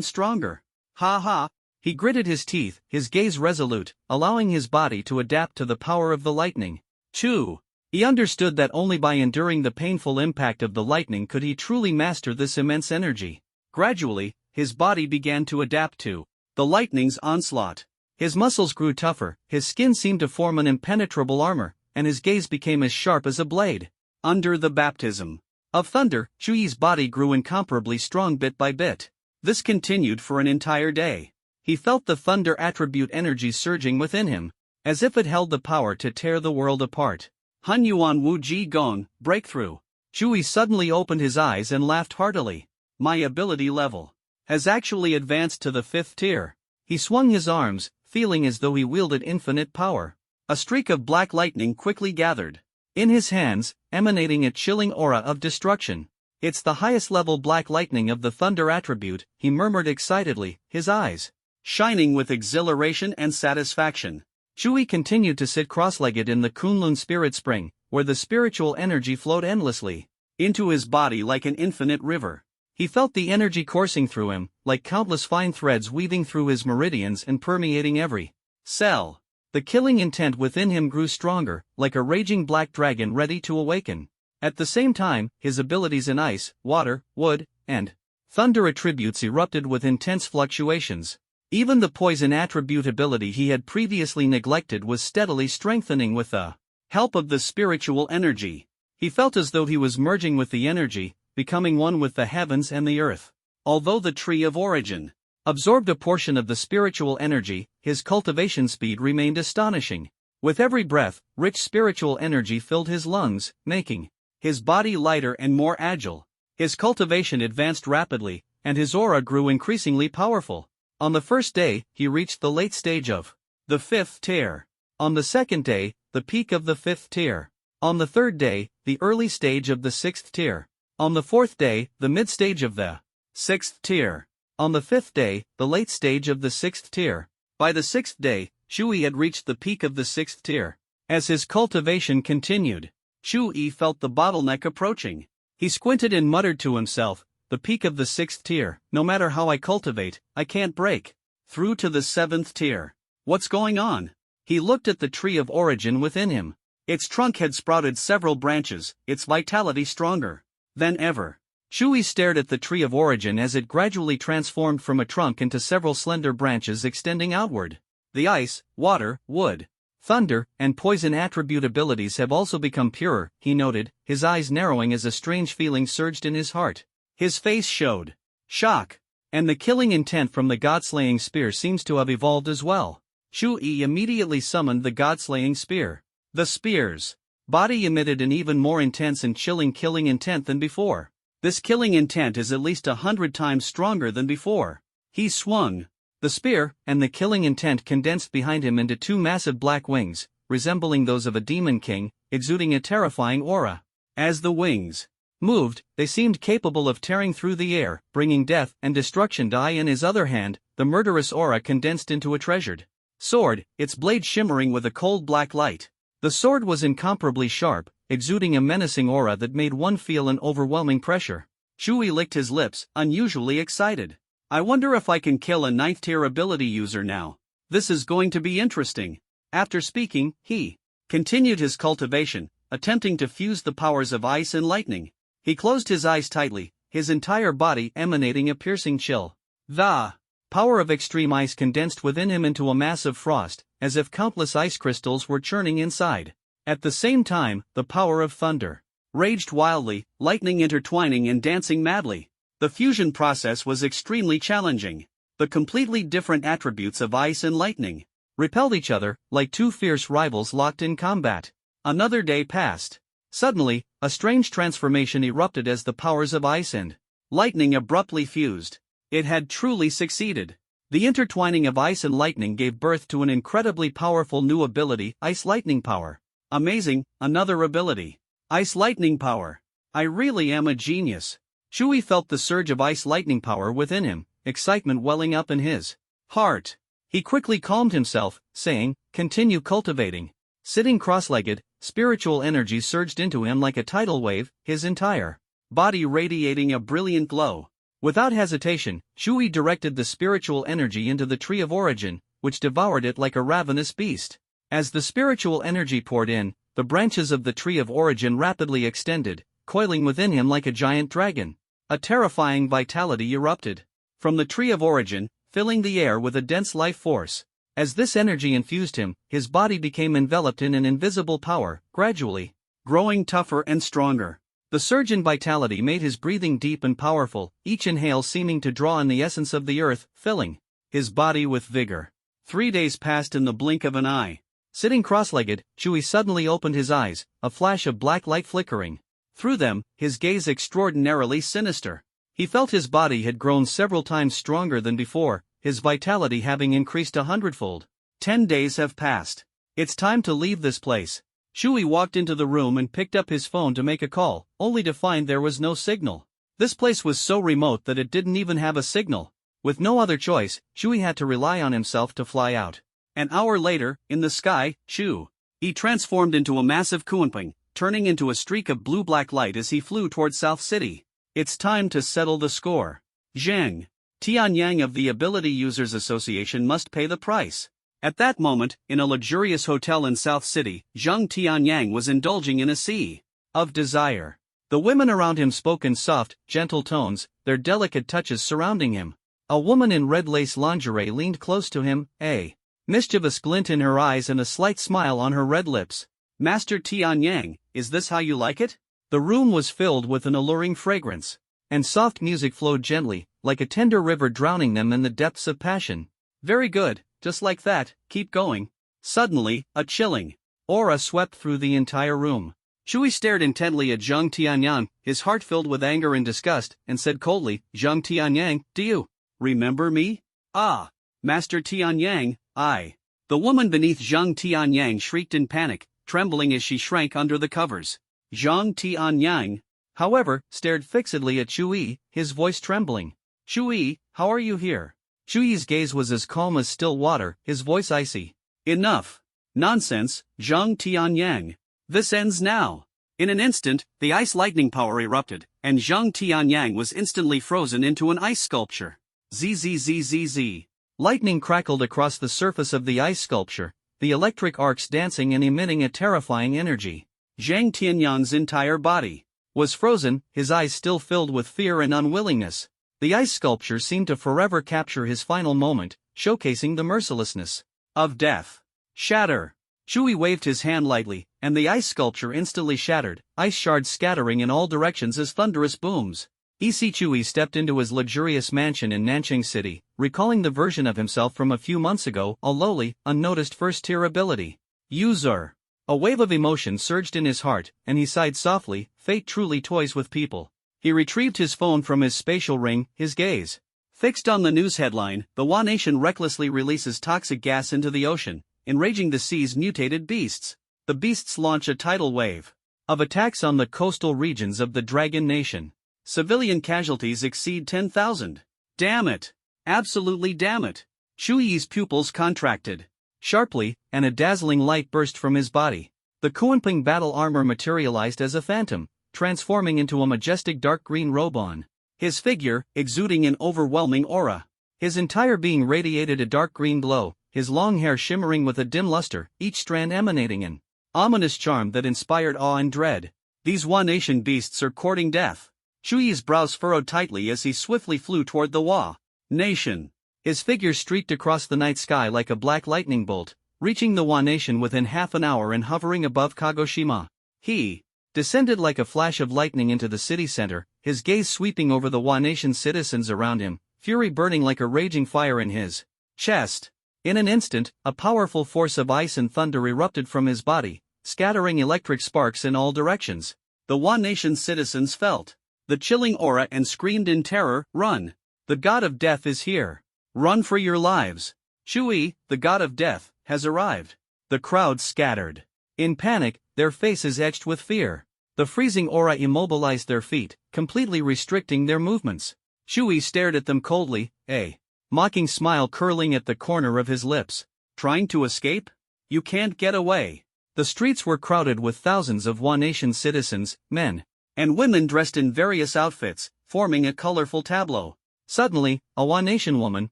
stronger." "Ha ha." He gritted his teeth, his gaze resolute, allowing his body to adapt to the power of the lightning. He understood that only by enduring the painful impact of the lightning could he truly master this immense energy. Gradually, his body began to adapt to the lightning's onslaught. His muscles grew tougher, his skin seemed to form an impenetrable armor, and his gaze became as sharp as a blade. Under the baptism of thunder, Chuyi's body grew incomparably strong bit by bit. This continued for an entire day. He felt the thunder attribute energy surging within him, as if it held the power to tear the world apart. Hun Yuan Wu Ji Gong, breakthrough. Chui suddenly opened his eyes and laughed heartily. "My ability level has actually advanced to the 5th tier. He swung his arms, feeling as though he wielded infinite power. A streak of black lightning quickly gathered in his hands, emanating a chilling aura of destruction. "It's the highest level black lightning of the thunder attribute," he murmured excitedly, his eyes shining with exhilaration and satisfaction. Chui continued to sit cross-legged in the Kunlun Spirit Spring, where the spiritual energy flowed endlessly into his body like an infinite river. He felt the energy coursing through him, like countless fine threads weaving through his meridians and permeating every cell. The killing intent within him grew stronger, like a raging black dragon ready to awaken. At the same time, his abilities in ice, water, wood, and thunder attributes erupted with intense fluctuations. Even the poison attribute ability he had previously neglected was steadily strengthening with the help of the spiritual energy. He felt as though he was merging with the energy, becoming one with the heavens and the earth. Although the tree of origin absorbed a portion of the spiritual energy, his cultivation speed remained astonishing. With every breath, rich spiritual energy filled his lungs, making his body lighter and more agile. His cultivation advanced rapidly, and his aura grew increasingly powerful. On the first day, he reached the late stage of the 5th tier. On the second day, the peak of the 5th tier. On the third day, the early stage of the 6th tier. On the fourth day, the mid-stage of the 6th tier. On the fifth day, the late stage of the 6th tier. By the 6th day, Chui had reached the peak of the 6th tier. As his cultivation continued, Chui felt the bottleneck approaching. He squinted and muttered to himself, "The peak of the 6th tier, no matter how I cultivate, I can't break through to the 7th tier. What's going on?" He looked at the tree of origin within him. Its trunk had sprouted several branches, its vitality stronger than ever. Chui stared at the tree of origin as it gradually transformed from a trunk into several slender branches extending outward. The ice, water, wood, thunder, and poison attribute abilities have also become purer, he noted, his eyes narrowing as a strange feeling surged in his heart. His face showed shock, and the killing intent from the god-slaying spear seems to have evolved as well. Shu-yi immediately summoned the god-slaying spear. The spear's body emitted an even more intense and chilling killing intent than before. This killing intent is at least 100 times stronger than before. He swung the spear, and the killing intent condensed behind him into two massive black wings, resembling those of a demon king, exuding a terrifying aura. As the wings moved, they seemed capable of tearing through the air, bringing death and destruction. In his other hand, the murderous aura condensed into a treasured sword, its blade shimmering with a cold black light. The sword was incomparably sharp, exuding a menacing aura that made one feel an overwhelming pressure. Shu-yi licked his lips, unusually excited. I wonder if I can kill a 9th tier ability user now. This is going to be interesting. After speaking, he continued his cultivation, attempting to fuse the powers of ice and lightning. He closed his eyes tightly, his entire body emanating a piercing chill. The power of extreme ice condensed within him into a mass of frost, as if countless ice crystals were churning inside. At the same time, the power of thunder raged wildly, lightning intertwining and dancing madly. The fusion process was extremely challenging. The completely different attributes of ice and lightning repelled each other, like two fierce rivals locked in combat. Another day passed. Suddenly, a strange transformation erupted as the powers of ice and lightning abruptly fused. It had truly succeeded. The intertwining of ice and lightning gave birth to an incredibly powerful new ability, Ice Lightning Power. Amazing, another ability. Ice Lightning Power. I really am a genius. Shu-yi felt the surge of Ice Lightning Power within him, excitement welling up in his heart. He quickly calmed himself, saying, "Continue cultivating." Sitting cross-legged, spiritual energy surged into him like a tidal wave, his entire body radiating a brilliant glow. Without hesitation, Shu-yi directed the spiritual energy into the Tree of Origin, which devoured it like a ravenous beast. As the spiritual energy poured in, the branches of the Tree of Origin rapidly extended, coiling within him like a giant dragon. A terrifying vitality erupted from the Tree of Origin, filling the air with a dense life force. As this energy infused him, his body became enveloped in an invisible power, gradually growing tougher and stronger. The surge in vitality made his breathing deep and powerful, each inhale seeming to draw in the essence of the earth, filling his body with vigor. 3 days passed in the blink of an eye. Sitting cross-legged, Shu-yi suddenly opened his eyes, a flash of black light flickering through them, his gaze extraordinarily sinister. He felt his body had grown several times stronger than before, his vitality having increased 100-fold. 10 days have passed. It's time to leave this place. Shu-yi walked into the room and picked up his phone to make a call, only to find there was no signal. This place was so remote that it didn't even have a signal. With no other choice, Shu-yi had to rely on himself to fly out. An hour later, in the sky, Shu-yi transformed into a massive Kuanping, turning into a streak of blue-black light as he flew towards South City. It's time to settle the score. Zhang Tianyang of the Ability Users Association must pay the price. At that moment, in a luxurious hotel in South City, Zhang Tianyang was indulging in a sea of desire. The women around him spoke in soft, gentle tones, their delicate touches surrounding him. A woman in red lace lingerie leaned close to him, a mischievous glint in her eyes and a slight smile on her red lips. "Master Tianyang, is this how you like it?" The room was filled with an alluring fragrance, and soft music flowed gently, like a tender river drowning them in the depths of passion. "Very good, just like that, keep going." Suddenly, a chilling aura swept through the entire room. Shu-yi stared intently at Zhang Tianyang, his heart filled with anger and disgust, and said coldly, "Zhang Tianyang, do you remember me?" "Ah, Master Tianyang, I." The woman beneath Zhang Tianyang shrieked in panic, trembling as she shrank under the covers. Zhang Tianyang, however, stared fixedly at Shu-yi, his voice trembling. "Shu-yi, how are you here?" Shu-yi's gaze was as calm as still water, his voice icy. "Enough. Nonsense, Zhang Tianyang. This ends now." In an instant, the ice lightning power erupted, and Zhang Tianyang was instantly frozen into an ice sculpture. Zzzzz. Lightning crackled across the surface of the ice sculpture, the electric arcs dancing and emitting a terrifying energy. Zhang Tianyang's entire body was frozen, his eyes still filled with fear and unwillingness. The ice sculpture seemed to forever capture his final moment, showcasing the mercilessness of death. "Shatter!" Shu-yi waved his hand lightly, and the ice sculpture instantly shattered, ice shards scattering in all directions as thunderous booms. Chui stepped into his luxurious mansion in Nanjing City, recalling the version of himself from a few months ago, a lowly, unnoticed first-tier ability. User. A wave of emotion surged in his heart, and he sighed softly. Fate truly toys with people. He retrieved his phone from his spatial ring, his gaze fixed on the news headline: the Wa Nation recklessly releases toxic gas into the ocean, enraging the sea's mutated beasts. The beasts launch a tidal wave of attacks on the coastal regions of the Dragon Nation. Civilian casualties exceed 10,000. Damn it. Absolutely damn it. Chui's pupils contracted sharply, and a dazzling light burst from his body. The Kuanping battle armor materialized as a phantom, transforming into a majestic dark green robe on his figure, exuding an overwhelming aura. His entire being radiated a dark green glow, his long hair shimmering with a dim luster, each strand emanating an ominous charm that inspired awe and dread. These Wa Nation beasts are courting death. Chui's brows furrowed tightly as he swiftly flew toward the Wa Nation. His figure streaked across the night sky like a black lightning bolt, reaching the Wa Nation within half an hour and hovering above Kagoshima. He descended like a flash of lightning into the city center, his gaze sweeping over the Wa Nation citizens around him, fury burning like a raging fire in his chest. In an instant, a powerful force of ice and thunder erupted from his body, scattering electric sparks in all directions. The Wa Nation citizens felt the chilling aura and screamed in terror, "Run! The god of death is here! Run for your lives! Chui, the god of death, has arrived!" The crowd scattered in panic, their faces etched with fear. The freezing aura immobilized their feet, completely restricting their movements. Chui stared at them coldly, a mocking smile curling at the corner of his lips. "Trying to escape? You can't get away." The streets were crowded with thousands of Wa Nation citizens, men and women dressed in various outfits, forming a colorful tableau. Suddenly, a Wa Nation woman,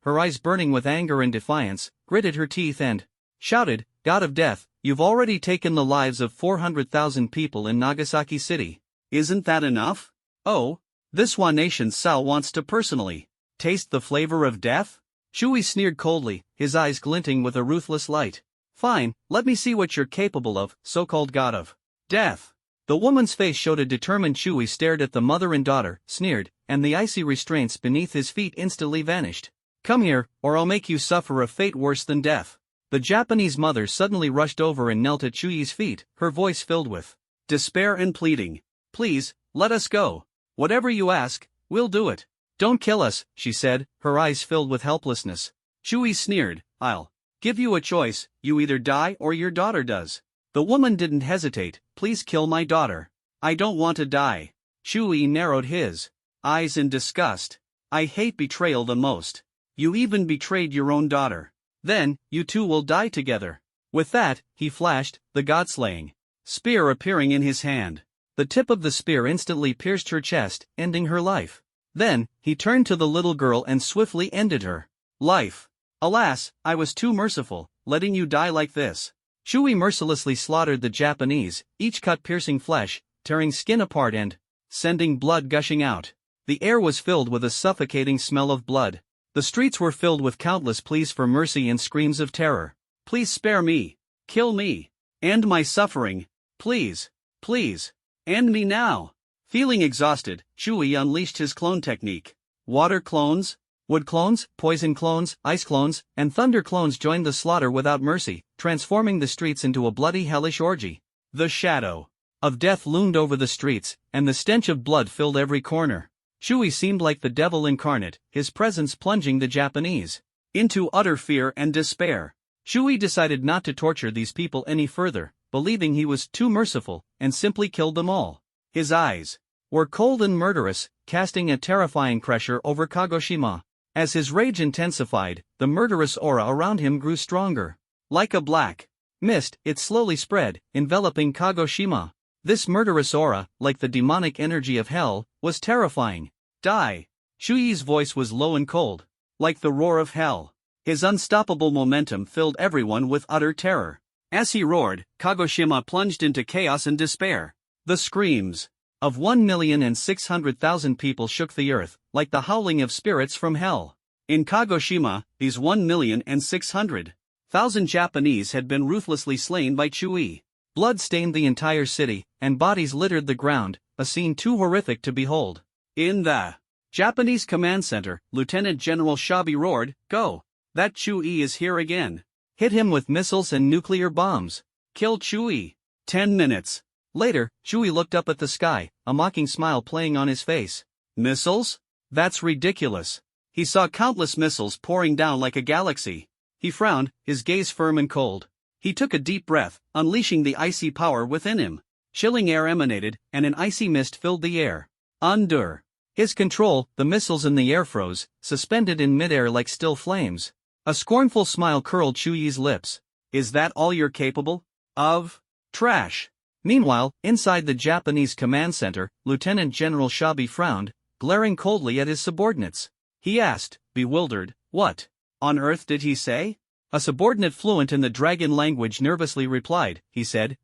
her eyes burning with anger and defiance, gritted her teeth and shouted, "God of death, you've already taken the lives of 400,000 people in Nagasaki City. Isn't that enough? Oh, this Wa Nation Sao wants to personally taste the flavor of death?" Chui sneered coldly, his eyes glinting with a ruthless light. "Fine, let me see what you're capable of, so-called god of death." The woman's face showed a determined. Chui stared at the mother and daughter, sneered, and the icy restraints beneath his feet instantly vanished. "Come here, or I'll make you suffer a fate worse than death." The Japanese mother suddenly rushed over and knelt at Chui's feet, her voice filled with despair and pleading. "Please, let us go. Whatever you ask, we'll do it. Don't kill us," she said, her eyes filled with helplessness. Chui sneered, "I'll give you a choice, you either die or your daughter does." The woman didn't hesitate. "Please kill my daughter. I don't want to die." Chui narrowed his eyes in disgust. "I hate betrayal the most. You even betrayed your own daughter. Then, you two will die together." With that, he flashed, the god-slaying spear appearing in his hand. The tip of the spear instantly pierced her chest, ending her life. Then, he turned to the little girl and swiftly ended her life. "Alas, I was too merciful, letting you die like this." Chui mercilessly slaughtered the Japanese, each cut piercing flesh, tearing skin apart and sending blood gushing out. The air was filled with a suffocating smell of blood. The streets were filled with countless pleas for mercy and screams of terror. "Please spare me. Kill me. End my suffering. Please. Please. End me now." Feeling exhausted, Chui unleashed his clone technique. Water clones, wood clones, poison clones, ice clones, and thunder clones joined the slaughter without mercy, transforming the streets into a bloody hellish orgy. The shadow of death loomed over the streets, and the stench of blood filled every corner. Chui seemed like the devil incarnate, his presence plunging the Japanese into utter fear and despair. Chui decided not to torture these people any further, believing he was too merciful, and simply killed them all. His eyes were cold and murderous, casting a terrifying pressure over Kagoshima. As his rage intensified, the murderous aura around him grew stronger. Like a black mist, it slowly spread, enveloping Kagoshima. This murderous aura, like the demonic energy of hell, was terrifying. "Die!" Chui's voice was low and cold, like the roar of hell. His unstoppable momentum filled everyone with utter terror. As he roared, Kagoshima plunged into chaos and despair. The screams of 1,600,000 people shook the earth, like the howling of spirits from hell. In Kagoshima, these 1,600,000 Japanese had been ruthlessly slain by Chui. Blood stained the entire city, and bodies littered the ground, a scene too horrific to behold. In the Japanese command center, Lieutenant General Shabi roared, "Go! That Chui is here again. Hit him with missiles and nuclear bombs. Kill Chui." 10 minutes later, Chui looked up at the sky, a mocking smile playing on his face. Missiles? That's ridiculous. He saw countless missiles pouring down like a galaxy. He frowned, his gaze firm and cold. He took a deep breath, unleashing the icy power within him. Chilling air emanated, and an icy mist filled the air. Under his control, the missiles in the air froze, suspended in midair like still flames. A scornful smile curled Chuyi's lips. Is that all you're capable of? Trash. Meanwhile, inside the Japanese command center, Lieutenant General Shabi frowned, glaring coldly at his subordinates. He asked, bewildered, "What on earth did he say?" A subordinate fluent in the dragon language nervously replied, He said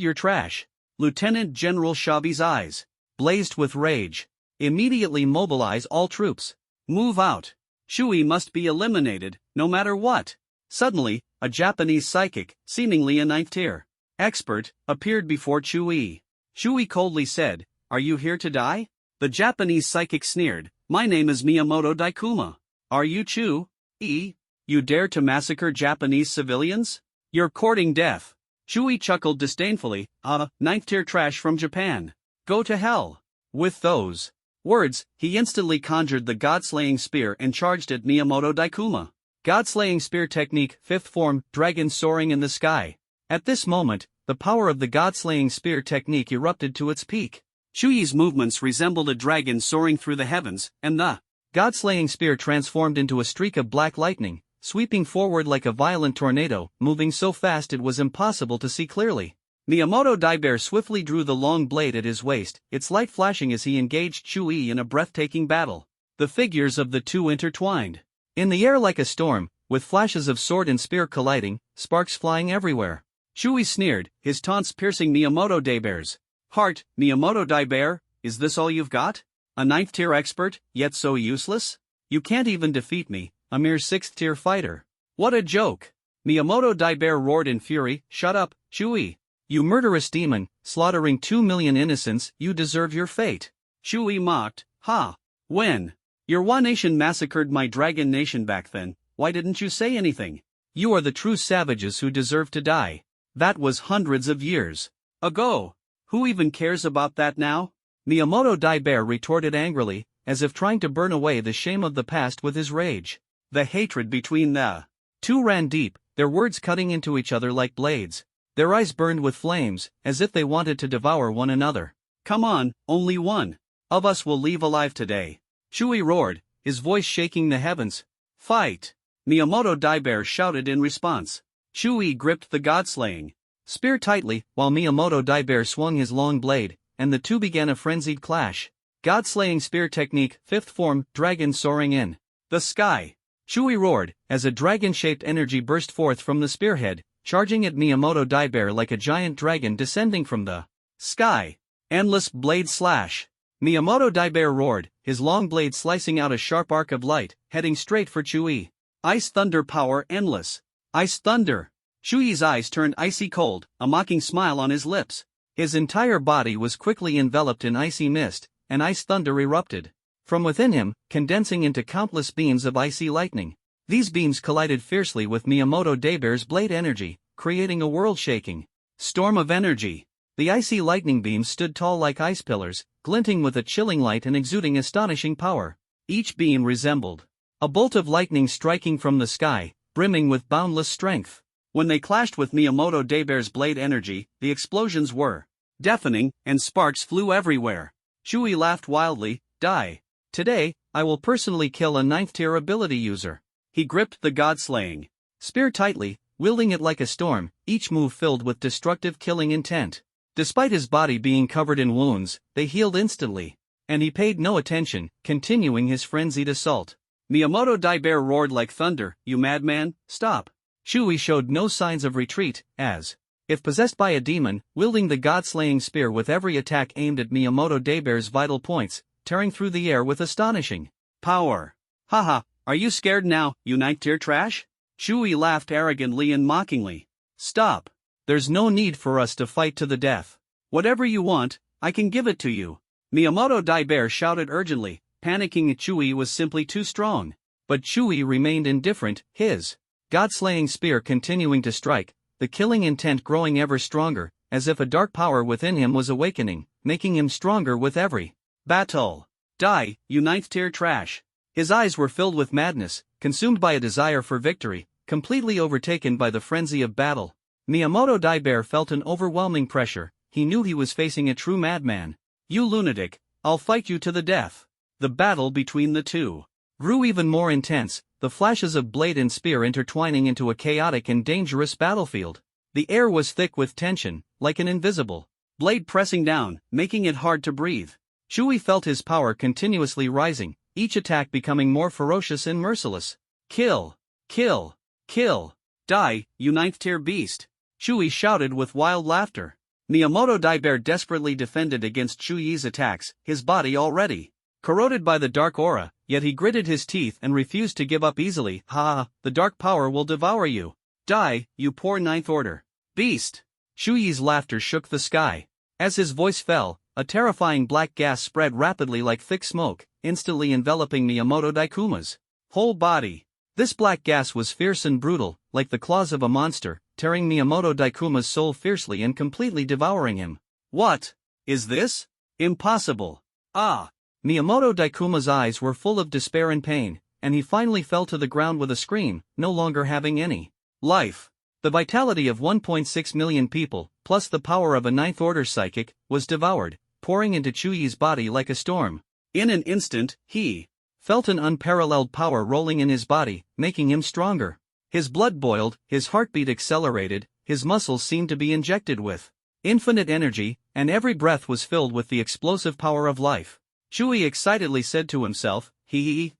you're trash." Lieutenant General Shabi's eyes blazed with rage. "Immediately mobilize all troops. Move out. Chui must be eliminated, no matter what." Suddenly, a Japanese psychic, seemingly a 9th tier expert, appeared before Chui. Chui coldly said, "Are you here to die?" The Japanese psychic sneered, "My name is Miyamoto Daikuma. Are you Chui? You dare to massacre Japanese civilians? You're courting death." Chui chuckled disdainfully, 9th tier trash from Japan. Go to hell." With those words, he instantly conjured the god-slaying spear and charged at Miyamoto Daikuma. God-slaying spear technique, 5th form, dragon soaring in the sky. At this moment, the power of the god-slaying spear technique erupted to its peak. Chuyi's movements resembled a dragon soaring through the heavens, and the god-slaying spear transformed into a streak of black lightning, sweeping forward like a violent tornado, moving so fast it was impossible to see clearly. Miyamoto Daibear swiftly drew the long blade at his waist, its light flashing as he engaged Chui in a breathtaking battle. The figures of the two intertwined in the air like a storm, with flashes of sword and spear colliding, sparks flying everywhere. Chui sneered, his taunts piercing Miyamoto Daibear's heart. "Miyamoto Daibear, is this all you've got? A 9th tier expert, yet so useless? You can't even defeat me, a mere 6th tier fighter. What a joke!" Miyamoto Daibear roared in fury, "Shut up, Chui. You murderous demon, slaughtering 2 million innocents, you deserve your fate." Chui mocked, "Ha! When your Wa Nation massacred my Dragon Nation back then, why didn't you say anything? You are the true savages who deserve to die. That was hundreds of years ago. Who even cares about that now?" Miyamoto Daibear retorted angrily, as if trying to burn away the shame of the past with his rage. The hatred between the two ran deep, their words cutting into each other like blades. Their eyes burned with flames, as if they wanted to devour one another. "Come on, only one of us will leave alive today," Chui roared, his voice shaking the heavens. "Fight!" Miyamoto Daibear shouted in response. Chui gripped the god-slaying spear tightly, while Miyamoto Daibear swung his long blade, and the two began a frenzied clash. God-slaying spear technique, 5th form, dragon soaring in the sky. Chui roared, as a dragon-shaped energy burst forth from the spearhead, charging at Miyamoto Daibear like a giant dragon descending from the sky. Endless blade slash. Miyamoto Daibear roared, his long blade slicing out a sharp arc of light, heading straight for Chui. Ice thunder power endless. Ice thunder. Chuyi's eyes turned icy cold, a mocking smile on his lips. His entire body was quickly enveloped in icy mist, and ice thunder erupted from within him, condensing into countless beams of icy lightning. These beams collided fiercely with Miyamoto Daibear's blade energy, creating a world-shaking storm of energy. The icy lightning beams stood tall like ice pillars, glinting with a chilling light and exuding astonishing power. Each beam resembled a bolt of lightning striking from the sky, brimming with boundless strength. When they clashed with Miyamoto Daibear's blade energy, the explosions were deafening, and sparks flew everywhere. Chui laughed wildly, "Die. Today, I will personally kill a 9th tier ability user." He gripped the god-slaying spear tightly, wielding it like a storm, each move filled with destructive killing intent. Despite his body being covered in wounds, they healed instantly. And he paid no attention, continuing his frenzied assault. Miyamoto Daibear roared like thunder, "You madman, stop." Chui showed no signs of retreat, as if possessed by a demon, wielding the god-slaying spear with every attack aimed at Miyamoto Daibear's vital points, tearing through the air with astonishing power. "Haha, are you scared now, you 9th tier trash?" Chui laughed arrogantly and mockingly. "Stop. There's no need for us to fight to the death. Whatever you want, I can give it to you." Miyamoto Daibear shouted urgently, panicking. Chui was simply too strong. But Chui remained indifferent, his god-slaying spear continuing to strike, the killing intent growing ever stronger, as if a dark power within him was awakening, making him stronger with every battle. Die, you ninth-tier trash. His eyes were filled with madness, consumed by a desire for victory, completely overtaken by the frenzy of battle. Miyamoto Daibear felt an overwhelming pressure. He knew he was facing a true madman. You lunatic, I'll fight you to the death. The battle between the two grew even more intense, the flashes of blade and spear intertwining into a chaotic and dangerous battlefield. The air was thick with tension, like an invisible blade pressing down, making it hard to breathe. Chui felt his power continuously rising, each attack becoming more ferocious and merciless. Kill! Kill! Kill! Die, you ninth-tier beast! Chui shouted with wild laughter. Miyamoto Daibear desperately defended against Chui's attacks, his body already corroded by the dark aura, yet he gritted his teeth and refused to give up easily. Ha! The dark power will devour you. Die, you poor ninth order beast! Chui's laughter shook the sky. As his voice fell, a terrifying black gas spread rapidly like thick smoke, instantly enveloping Miyamoto Daikuma's whole body. This black gas was fierce and brutal, like the claws of a monster, tearing Miyamoto Daikuma's soul fiercely and completely devouring him. What is this? Impossible! Ah! Miyamoto Daikuma's eyes were full of despair and pain, and he finally fell to the ground with a scream, no longer having any life. The vitality of 1.6 million people, plus the power of a ninth-order psychic, was devoured, pouring into Chui's body like a storm. In an instant, he felt an unparalleled power rolling in his body, making him stronger. His blood boiled, his heartbeat accelerated, his muscles seemed to be injected with infinite energy, and every breath was filled with the explosive power of life. Chui excitedly said to himself,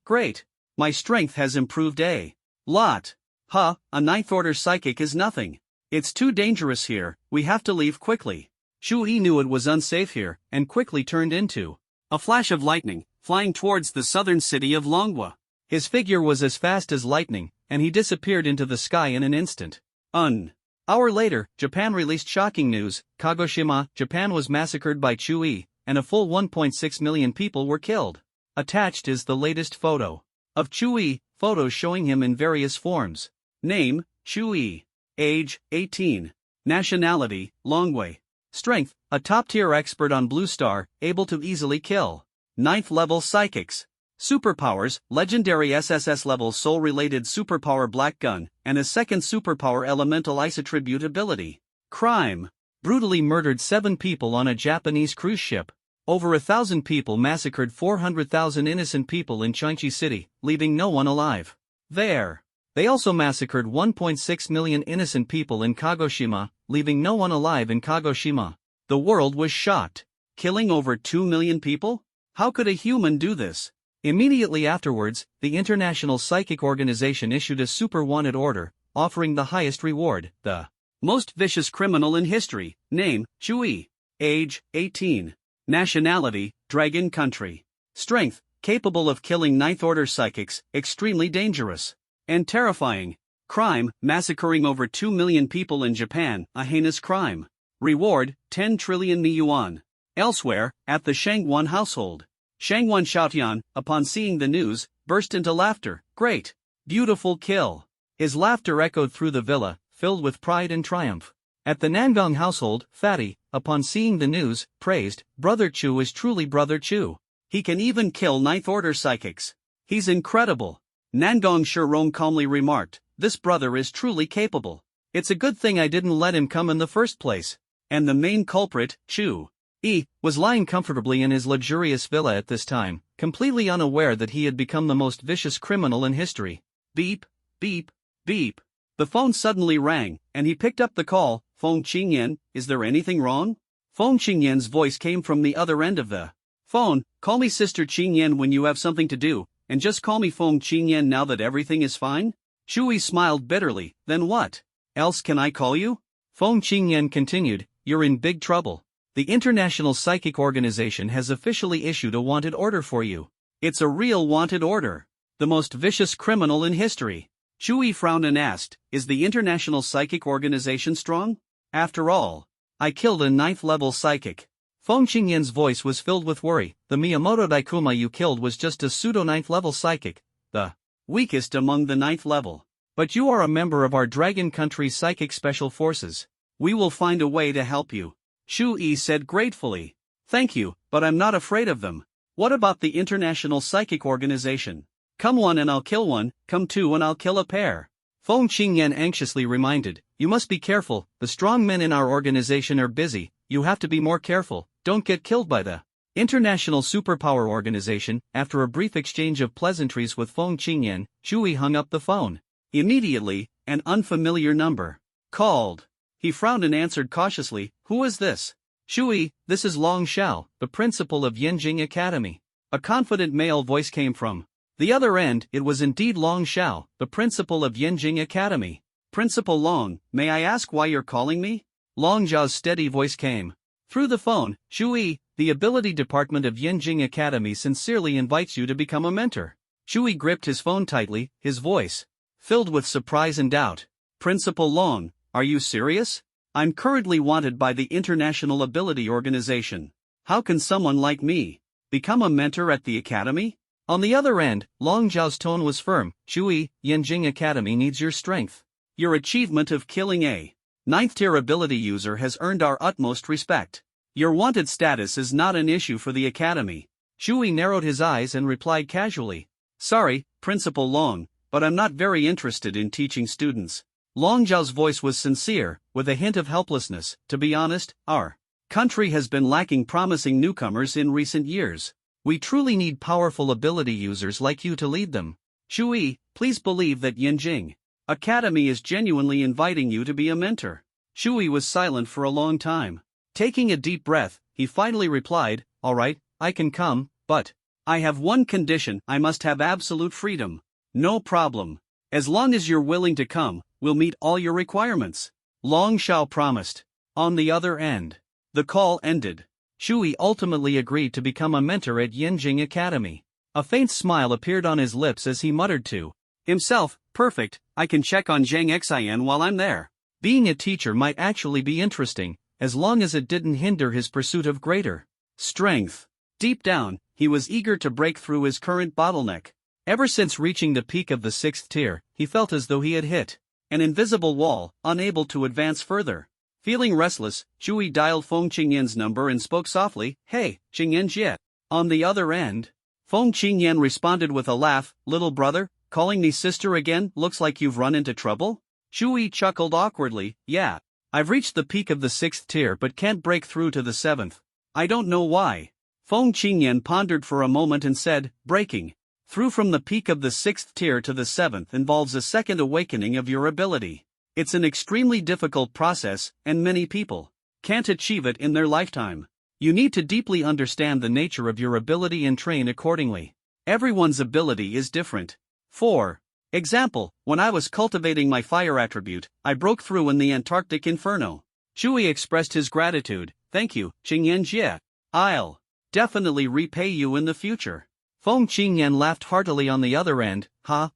great! My strength has improved a lot. Huh, a ninth-order psychic is nothing. It's too dangerous here, we have to leave quickly. Chui knew it was unsafe here, and quickly turned into a flash of lightning, flying towards the southern city of Longwa. His figure was as fast as lightning, and he disappeared into the sky in an instant. An hour later, Japan released shocking news. Kagoshima, Japan was massacred by Chui, and a full 1.6 million people were killed. Attached is the latest photo of Chui, photos showing him in various forms. Name, Chui. Age, 18. Nationality, Longwei. Strength, a top-tier expert on Blue Star, able to easily kill 9th-level psychics. Superpowers, legendary SSS-Level soul-related superpower Black Gun, and a second superpower elemental ice attribute ability. Crime. Brutally murdered 7 people on a Japanese cruise ship. Over 1,000 people massacred 400,000 innocent people in Chinchi City, leaving no one alive. They also massacred 1.6 million innocent people in Kagoshima, leaving no one alive in Kagoshima. The world was shocked. Killing over 2 million people? How could a human do this? Immediately afterwards, the International Psychic Organization issued a super wanted order, offering the highest reward, the most vicious criminal in history. Name, Chui. Age, 18. Nationality, Dragon Country. Strength, capable of killing 9th-order psychics, extremely dangerous and terrifying. Crime, massacring over 2 million people in Japan, a heinous crime. Reward, 10 trillion yuan. Elsewhere, at the Shangwan household. Shangwan Xiaotian, upon seeing the news, burst into laughter. Great! Beautiful kill! His laughter echoed through the villa, filled with pride and triumph. At the Nangong household, Fatty, upon seeing the news, praised, Brother Chu is truly Brother Chu. He can even kill 9th-order psychics. He's incredible. Nangong Shirong calmly remarked, this brother is truly capable. It's a good thing I didn't let him come in the first place. And the main culprit, Chu was lying comfortably in his luxurious villa at this time, completely unaware that he had become the most vicious criminal in history. Beep, beep, beep. The phone suddenly rang, and he picked up the call. Feng Qingyan, is there anything wrong? Feng Qingyan's voice came from the other end of the phone. Call me Sister Qingyan when you have something to do, and just call me Feng Qingyan now that everything is fine? Chui smiled bitterly. Then what else can I call you? Feng Qingyan continued, you're in big trouble. The International Psychic Organization has officially issued a wanted order for you. It's a real wanted order. The most vicious criminal in history. Chui frowned and asked, is the International Psychic Organization strong? After all, I killed a 9th-level psychic. Feng Qingyan's voice was filled with worry. The Miyamoto Daikuma you killed was just a pseudo 9th level psychic, the weakest among the 9th level. But you are a member of our Dragon Country Psychic Special Forces. We will find a way to help you. Shu Yi said gratefully. Thank you, but I'm not afraid of them. What about the International Psychic Organization? Come one and I'll kill one, come two and I'll kill a pair. Feng Qingyan anxiously reminded. You must be careful, the strong men in our organization are busy, you have to be more careful, don't get killed by the International Superpower Organization. After a brief exchange of pleasantries with Feng Qingyan, Shu Yi hung up the phone. Immediately, an unfamiliar number called. He frowned and answered cautiously, Who is this? Shu Yi, this is Long Xiao, the principal of Yanjing Academy. A confident male voice came from the other end. It was indeed Long Xiao, the principal of Yanjing Academy. Principal Long, may I ask why you're calling me? Long Xiao's steady voice came through the phone. Shu Yi, the Ability Department of Yanjing Academy sincerely invites you to become a mentor. Shu Yi gripped his phone tightly, his voice filled with surprise and doubt. Principal Long, are you serious? I'm currently wanted by the International Ability Organization. How can someone like me become a mentor at the academy? On the other end, Long Xiao's tone was firm. Shu Yi, Yanjing Academy needs your strength. Your achievement of killing a 9th tier ability user has earned our utmost respect. Your wanted status is not an issue for the academy. Shu Yi narrowed his eyes and replied casually. Sorry, Principal Long, but I'm not very interested in teaching students. Long Xiao's voice was sincere, with a hint of helplessness. To be honest, our country has been lacking promising newcomers in recent years. We truly need powerful ability users like you to lead them. Shu Yi, please believe that Yanjing Academy is genuinely inviting you to be a mentor. Shu Yi was silent for a long time. Taking a deep breath, he finally replied, All right, I can come, but I have one condition. I must have absolute freedom. No problem. As long as you're willing to come, we'll meet all your requirements. Long Xiao promised. On the other end, the call ended. Shu Yi ultimately agreed to become a mentor at Yanjing Academy. A faint smile appeared on his lips as he muttered to himself, Perfect, I can check on Zhang Xian while I'm there. Being a teacher might actually be interesting, as long as it didn't hinder his pursuit of greater strength. Deep down, he was eager to break through his current bottleneck. Ever since reaching the peak of the 6th tier, he felt as though he had hit an invisible wall, unable to advance further. Feeling restless, Shu Yi dialed Feng Qingyan's number and spoke softly, Hey, Qingyan Jie. On the other end, Feng Qingyan responded with a laugh, Little brother, calling me sister again? Looks like you've run into trouble? Shu Yi chuckled awkwardly, Yeah. I've reached the peak of the 6th tier but can't break through to the 7th. I don't know why. Feng Qingyan pondered for a moment and said, Breaking through from the peak of the 6th tier to the 7th involves a second awakening of your ability. It's an extremely difficult process, and many people can't achieve it in their lifetime. You need to deeply understand the nature of your ability and train accordingly. Everyone's ability is different. For example, when I was cultivating my fire attribute, I broke through in the Antarctic inferno. Shu Yi expressed his gratitude. Thank you, Qingyan Jie. I'll definitely repay you in the future. Feng Qingyan laughed heartily on the other end.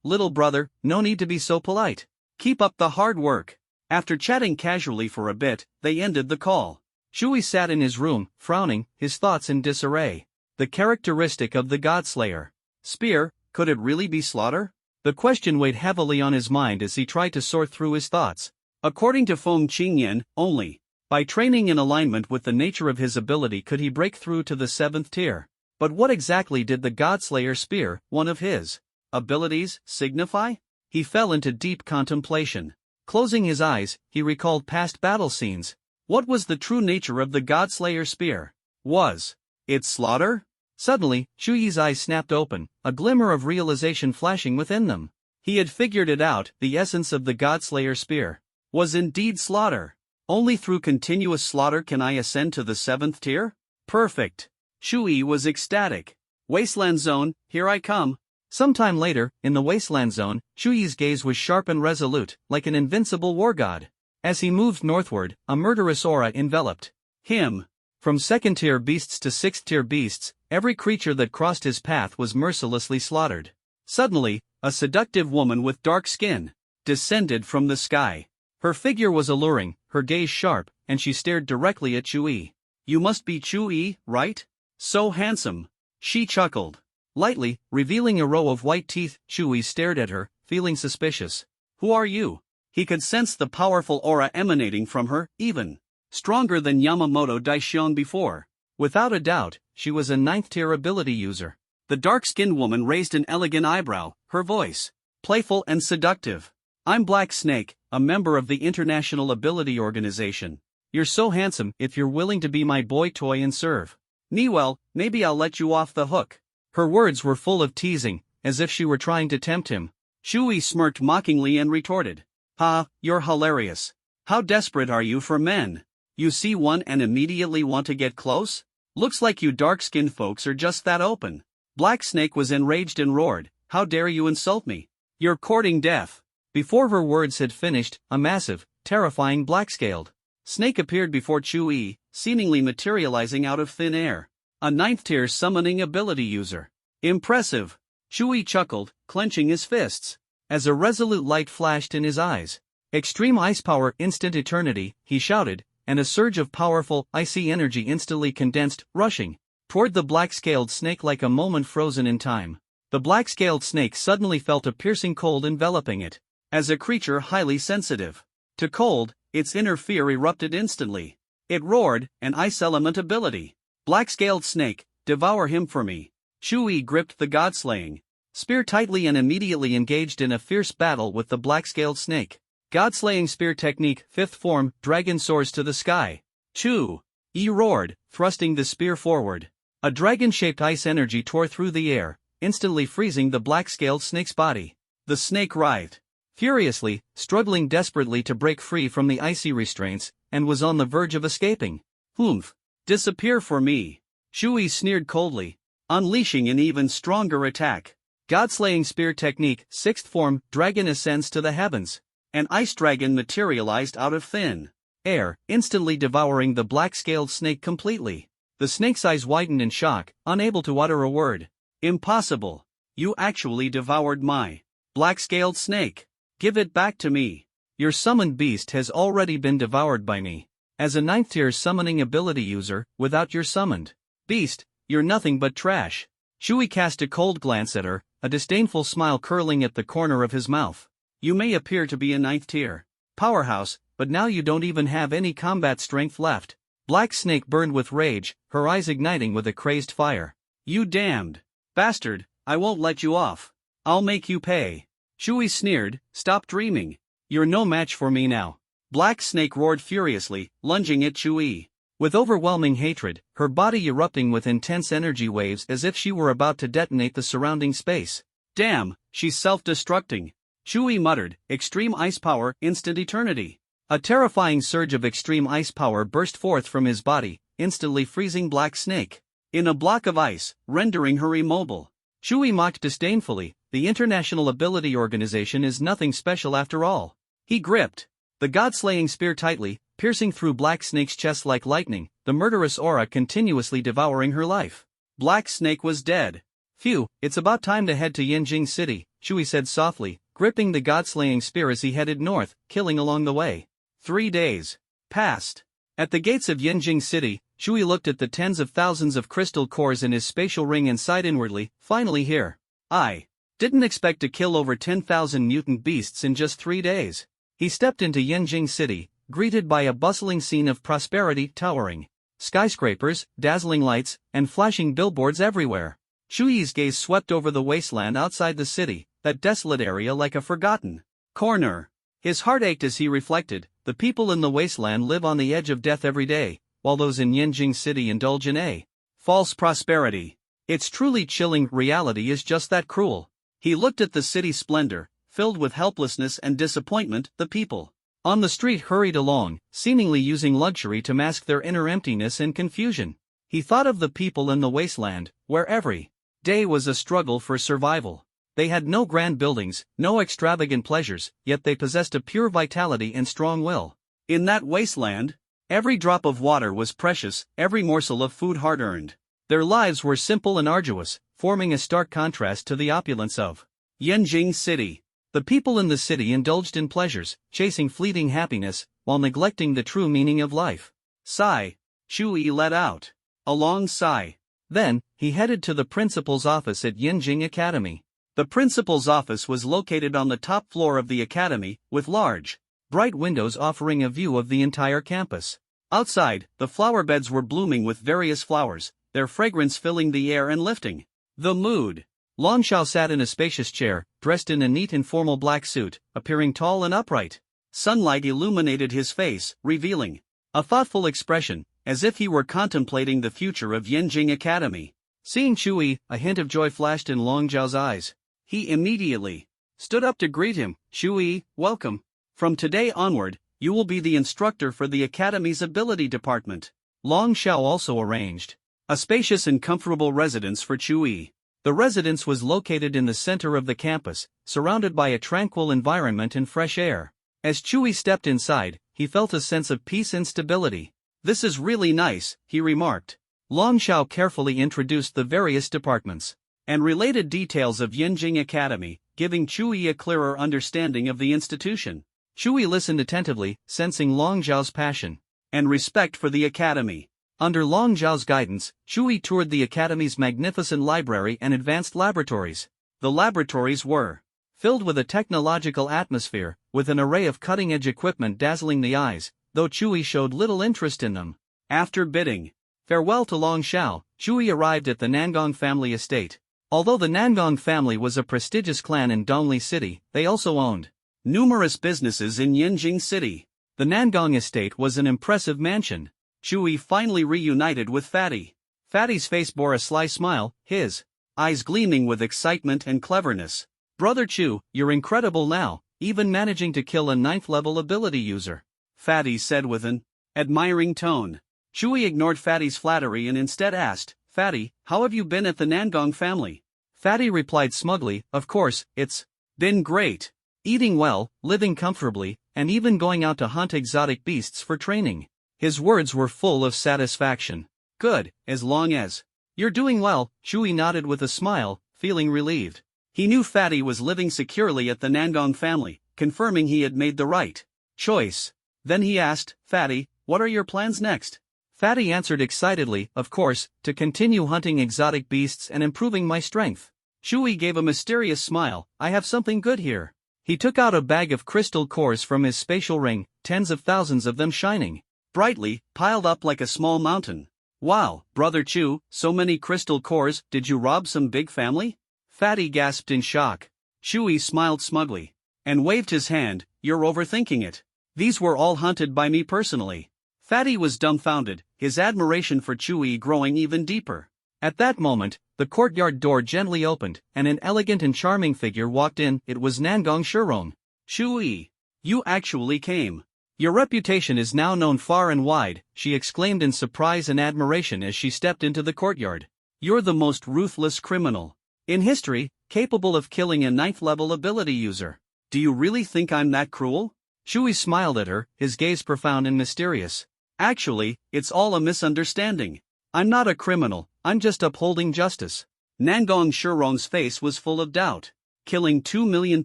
Little brother, no need to be so polite. Keep up the hard work. After chatting casually for a bit, they ended the call. Shu Yi sat in his room, frowning, his thoughts in disarray. The characteristic of the Godslayer spear, could it really be slaughter? The question weighed heavily on his mind as he tried to sort through his thoughts. According to Feng Qingyan, only by training in alignment with the nature of his ability could he break through to the 7th tier. But what exactly did the Godslayer spear, one of his abilities, signify? He fell into deep contemplation. Closing his eyes, he recalled past battle scenes. What was the true nature of the Godslayer spear? Was it slaughter? Suddenly, Shu Yi's eyes snapped open, a glimmer of realization flashing within them. He had figured it out. The essence of the Godslayer spear was indeed slaughter. Only through continuous slaughter can I ascend to the 7th tier? Perfect. Shu Yi was ecstatic. Wasteland Zone, here I come. Sometime later, in the Wasteland Zone, Shu Yi's gaze was sharp and resolute, like an invincible war god. As he moved northward, a murderous aura enveloped him. From 2nd-tier beasts to 6th-tier beasts, every creature that crossed his path was mercilessly slaughtered. Suddenly, a seductive woman with dark skin descended from the sky. Her figure was alluring, her gaze sharp, and she stared directly at Shu Yi. You must be Chu-yi, right? So handsome. She chuckled. Lightly, revealing a row of white teeth, Chu-yi stared at her, feeling suspicious. Who are you? He could sense the powerful aura emanating from her, even stronger than Yamamoto Daishion before. Without a doubt, she was a 9th-tier ability user. The dark-skinned woman raised an elegant eyebrow, her voice playful and seductive. I'm Black Snake, a member of the International Ability Organization. You're so handsome if you're willing to be my boy toy and serve me well, maybe I'll let you off the hook. Her words were full of teasing, as if she were trying to tempt him. Chu-yi smirked mockingly and retorted. Ha, you're hilarious. How desperate are you for men? You see one and immediately want to get close? Looks like you dark-skinned folks are just that open. Black Snake was enraged and roared, how dare you insult me? You're courting death. Before her words had finished, a massive, terrifying black-scaled snake appeared before Chu-yi, seemingly materializing out of thin air. A 9th-tier summoning ability user. Impressive. Chu-yi chuckled, clenching his fists. As a resolute light flashed in his eyes. Extreme ice power, instant eternity, he shouted, and a surge of powerful, icy energy instantly condensed, rushing toward the black-scaled snake like a moment frozen in time. The black-scaled snake suddenly felt a piercing cold enveloping it. As a creature highly sensitive to cold, its inner fear erupted instantly. It roared, an ice element ability. Black-scaled snake, devour him for me. Chu-yi gripped the god-slaying spear tightly and immediately engaged in a fierce battle with the black-scaled snake. God-slaying spear technique, 5th form, dragon soars to the sky. Chu-yi roared, thrusting the spear forward. A dragon-shaped ice energy tore through the air, instantly freezing the black-scaled snake's body. The snake writhed furiously, struggling desperately to break free from the icy restraints, and was on the verge of escaping. Humph! Disappear for me! Chu-yi sneered coldly, unleashing an even stronger attack. God-slaying spear technique, 6th form, dragon ascends to the heavens. An ice dragon materialized out of thin air, instantly devouring the black-scaled snake completely. The snake's eyes widened in shock, unable to utter a word. Impossible! You actually devoured my black-scaled snake. Give it back to me. Your summoned beast has already been devoured by me. As a 9th-tier summoning ability user, without your summoned beast, you're nothing but trash. Chu-yi cast a cold glance at her, a disdainful smile curling at the corner of his mouth. You may appear to be a 9th-tier powerhouse, but now you don't even have any combat strength left. Black Snake burned with rage, her eyes igniting with a crazed fire. You damned bastard, I won't let you off. I'll make you pay. Chu-yi sneered, stop dreaming. You're no match for me now. Black Snake roared furiously, lunging at Chu-yi. With overwhelming hatred, her body erupting with intense energy waves as if she were about to detonate the surrounding space. Damn, she's self-destructing. Chu-yi muttered, extreme ice power, instant eternity. A terrifying surge of extreme ice power burst forth from his body, instantly freezing Black Snake in a block of ice, rendering her immobile. Chu-yi mocked disdainfully, the International Ability Organization is nothing special after all. He gripped the god-slaying spear tightly, piercing through Black Snake's chest like lightning, the murderous aura continuously devouring her life. Black Snake was dead. Phew, it's about time to head to Yinjing City, Chu-yi said softly, gripping the god-slaying spear as he headed north, killing along the way. 3 days passed. At the gates of Yinjing City, Chu-yi looked at the tens of thousands of crystal cores in his spatial ring and sighed inwardly, finally here. I didn't expect to kill over 10,000 mutant beasts in just 3 days. He stepped into Yinjing City, greeted by a bustling scene of prosperity, towering skyscrapers, dazzling lights, and flashing billboards everywhere. Chu-yi's gaze swept over the wasteland outside the city, that desolate area like a forgotten corner. His heart ached as he reflected, the people in the wasteland live on the edge of death every day, while those in Yinjing City indulge in a false prosperity. Its truly chilling reality is just that cruel. He looked at the city's splendor, filled with helplessness and disappointment, the people on the street hurried along, seemingly using luxury to mask their inner emptiness and confusion. He thought of the people in the wasteland, where every day was a struggle for survival. They had no grand buildings, no extravagant pleasures, yet they possessed a pure vitality and strong will. In that wasteland, every drop of water was precious, every morsel of food hard-earned. Their lives were simple and arduous, forming a stark contrast to the opulence of Yinjing City. The people in the city indulged in pleasures, chasing fleeting happiness, while neglecting the true meaning of life. Sigh. Shui let out a long sigh. Then, he headed to the principal's office at Yinjing Academy. The principal's office was located on the top floor of the academy, with large, bright windows offering a view of the entire campus. Outside, the flower beds were blooming with various flowers, their fragrance filling the air and lifting the mood. Long Xiao sat in a spacious chair, dressed in a neat and formal black suit, appearing tall and upright. Sunlight illuminated his face, revealing a thoughtful expression, as if he were contemplating the future of Yinjing Academy. Seeing Shui, a hint of joy flashed in Long Zhao's eyes. He immediately stood up to greet him. Shui, welcome. From today onward, you will be the instructor for the Academy's ability department. Long Xiao also arranged a spacious and comfortable residence for Shui. The residence was located in the center of the campus, surrounded by a tranquil environment and fresh air. As Shui stepped inside, he felt a sense of peace and stability. This is really nice, he remarked. Long Xiao carefully introduced the various departments and related details of Yinjing Academy, giving Shui a clearer understanding of the institution. Shui listened attentively, sensing Long Zhao's passion and respect for the academy. Under Long Zhao's guidance, Shui toured the academy's magnificent library and advanced laboratories. The laboratories were filled with a technological atmosphere, with an array of cutting-edge equipment dazzling the eyes, though Shui showed little interest in them. After bidding farewell to Long Xiao, Shui arrived at the Nangong family estate. Although the Nangong family was a prestigious clan in Dongli City, they also owned numerous businesses in Yinjing City. The Nangong estate was an impressive mansion. Shui finally reunited with Fatty. Fatty's face bore a sly smile, his eyes gleaming with excitement and cleverness. Brother Chu, you're incredible now, even managing to kill a 9th-level ability user, Fatty said with an admiring tone. Shui ignored Fatty's flattery and instead asked, Fatty, how have you been at the Nangong family? Fatty replied smugly, of course, it's been great. Eating well, living comfortably, and even going out to hunt exotic beasts for training. His words were full of satisfaction. Good, as long as you're doing well, Shui nodded with a smile, feeling relieved. He knew Fatty was living securely at the Nangong family, confirming he had made the right choice. Then he asked, Fatty, what are your plans next? Fatty answered excitedly, of course, to continue hunting exotic beasts and improving my strength. Shui gave a mysterious smile, I have something good here. He took out a bag of crystal cores from his spatial ring, tens of thousands of them shining brightly, piled up like a small mountain. Wow, Brother Chu, so many crystal cores, did you rob some big family? Fatty gasped in shock. Shui smiled smugly and waved his hand, you're overthinking it. These were all hunted by me personally. Fatty was dumbfounded, his admiration for Shui growing even deeper. At that moment, the courtyard door gently opened, and an elegant and charming figure walked in. It was Nangong Shirong. Shui, you actually came. Your reputation is now known far and wide, she exclaimed in surprise and admiration as she stepped into the courtyard. You're the most ruthless criminal in history, capable of killing a 9th-level ability user. Do you really think I'm that cruel? Shui smiled at her, his gaze profound and mysterious. Actually, it's all a misunderstanding. I'm not a criminal, I'm just upholding justice. Nangong Shirong's face was full of doubt. Killing 2 million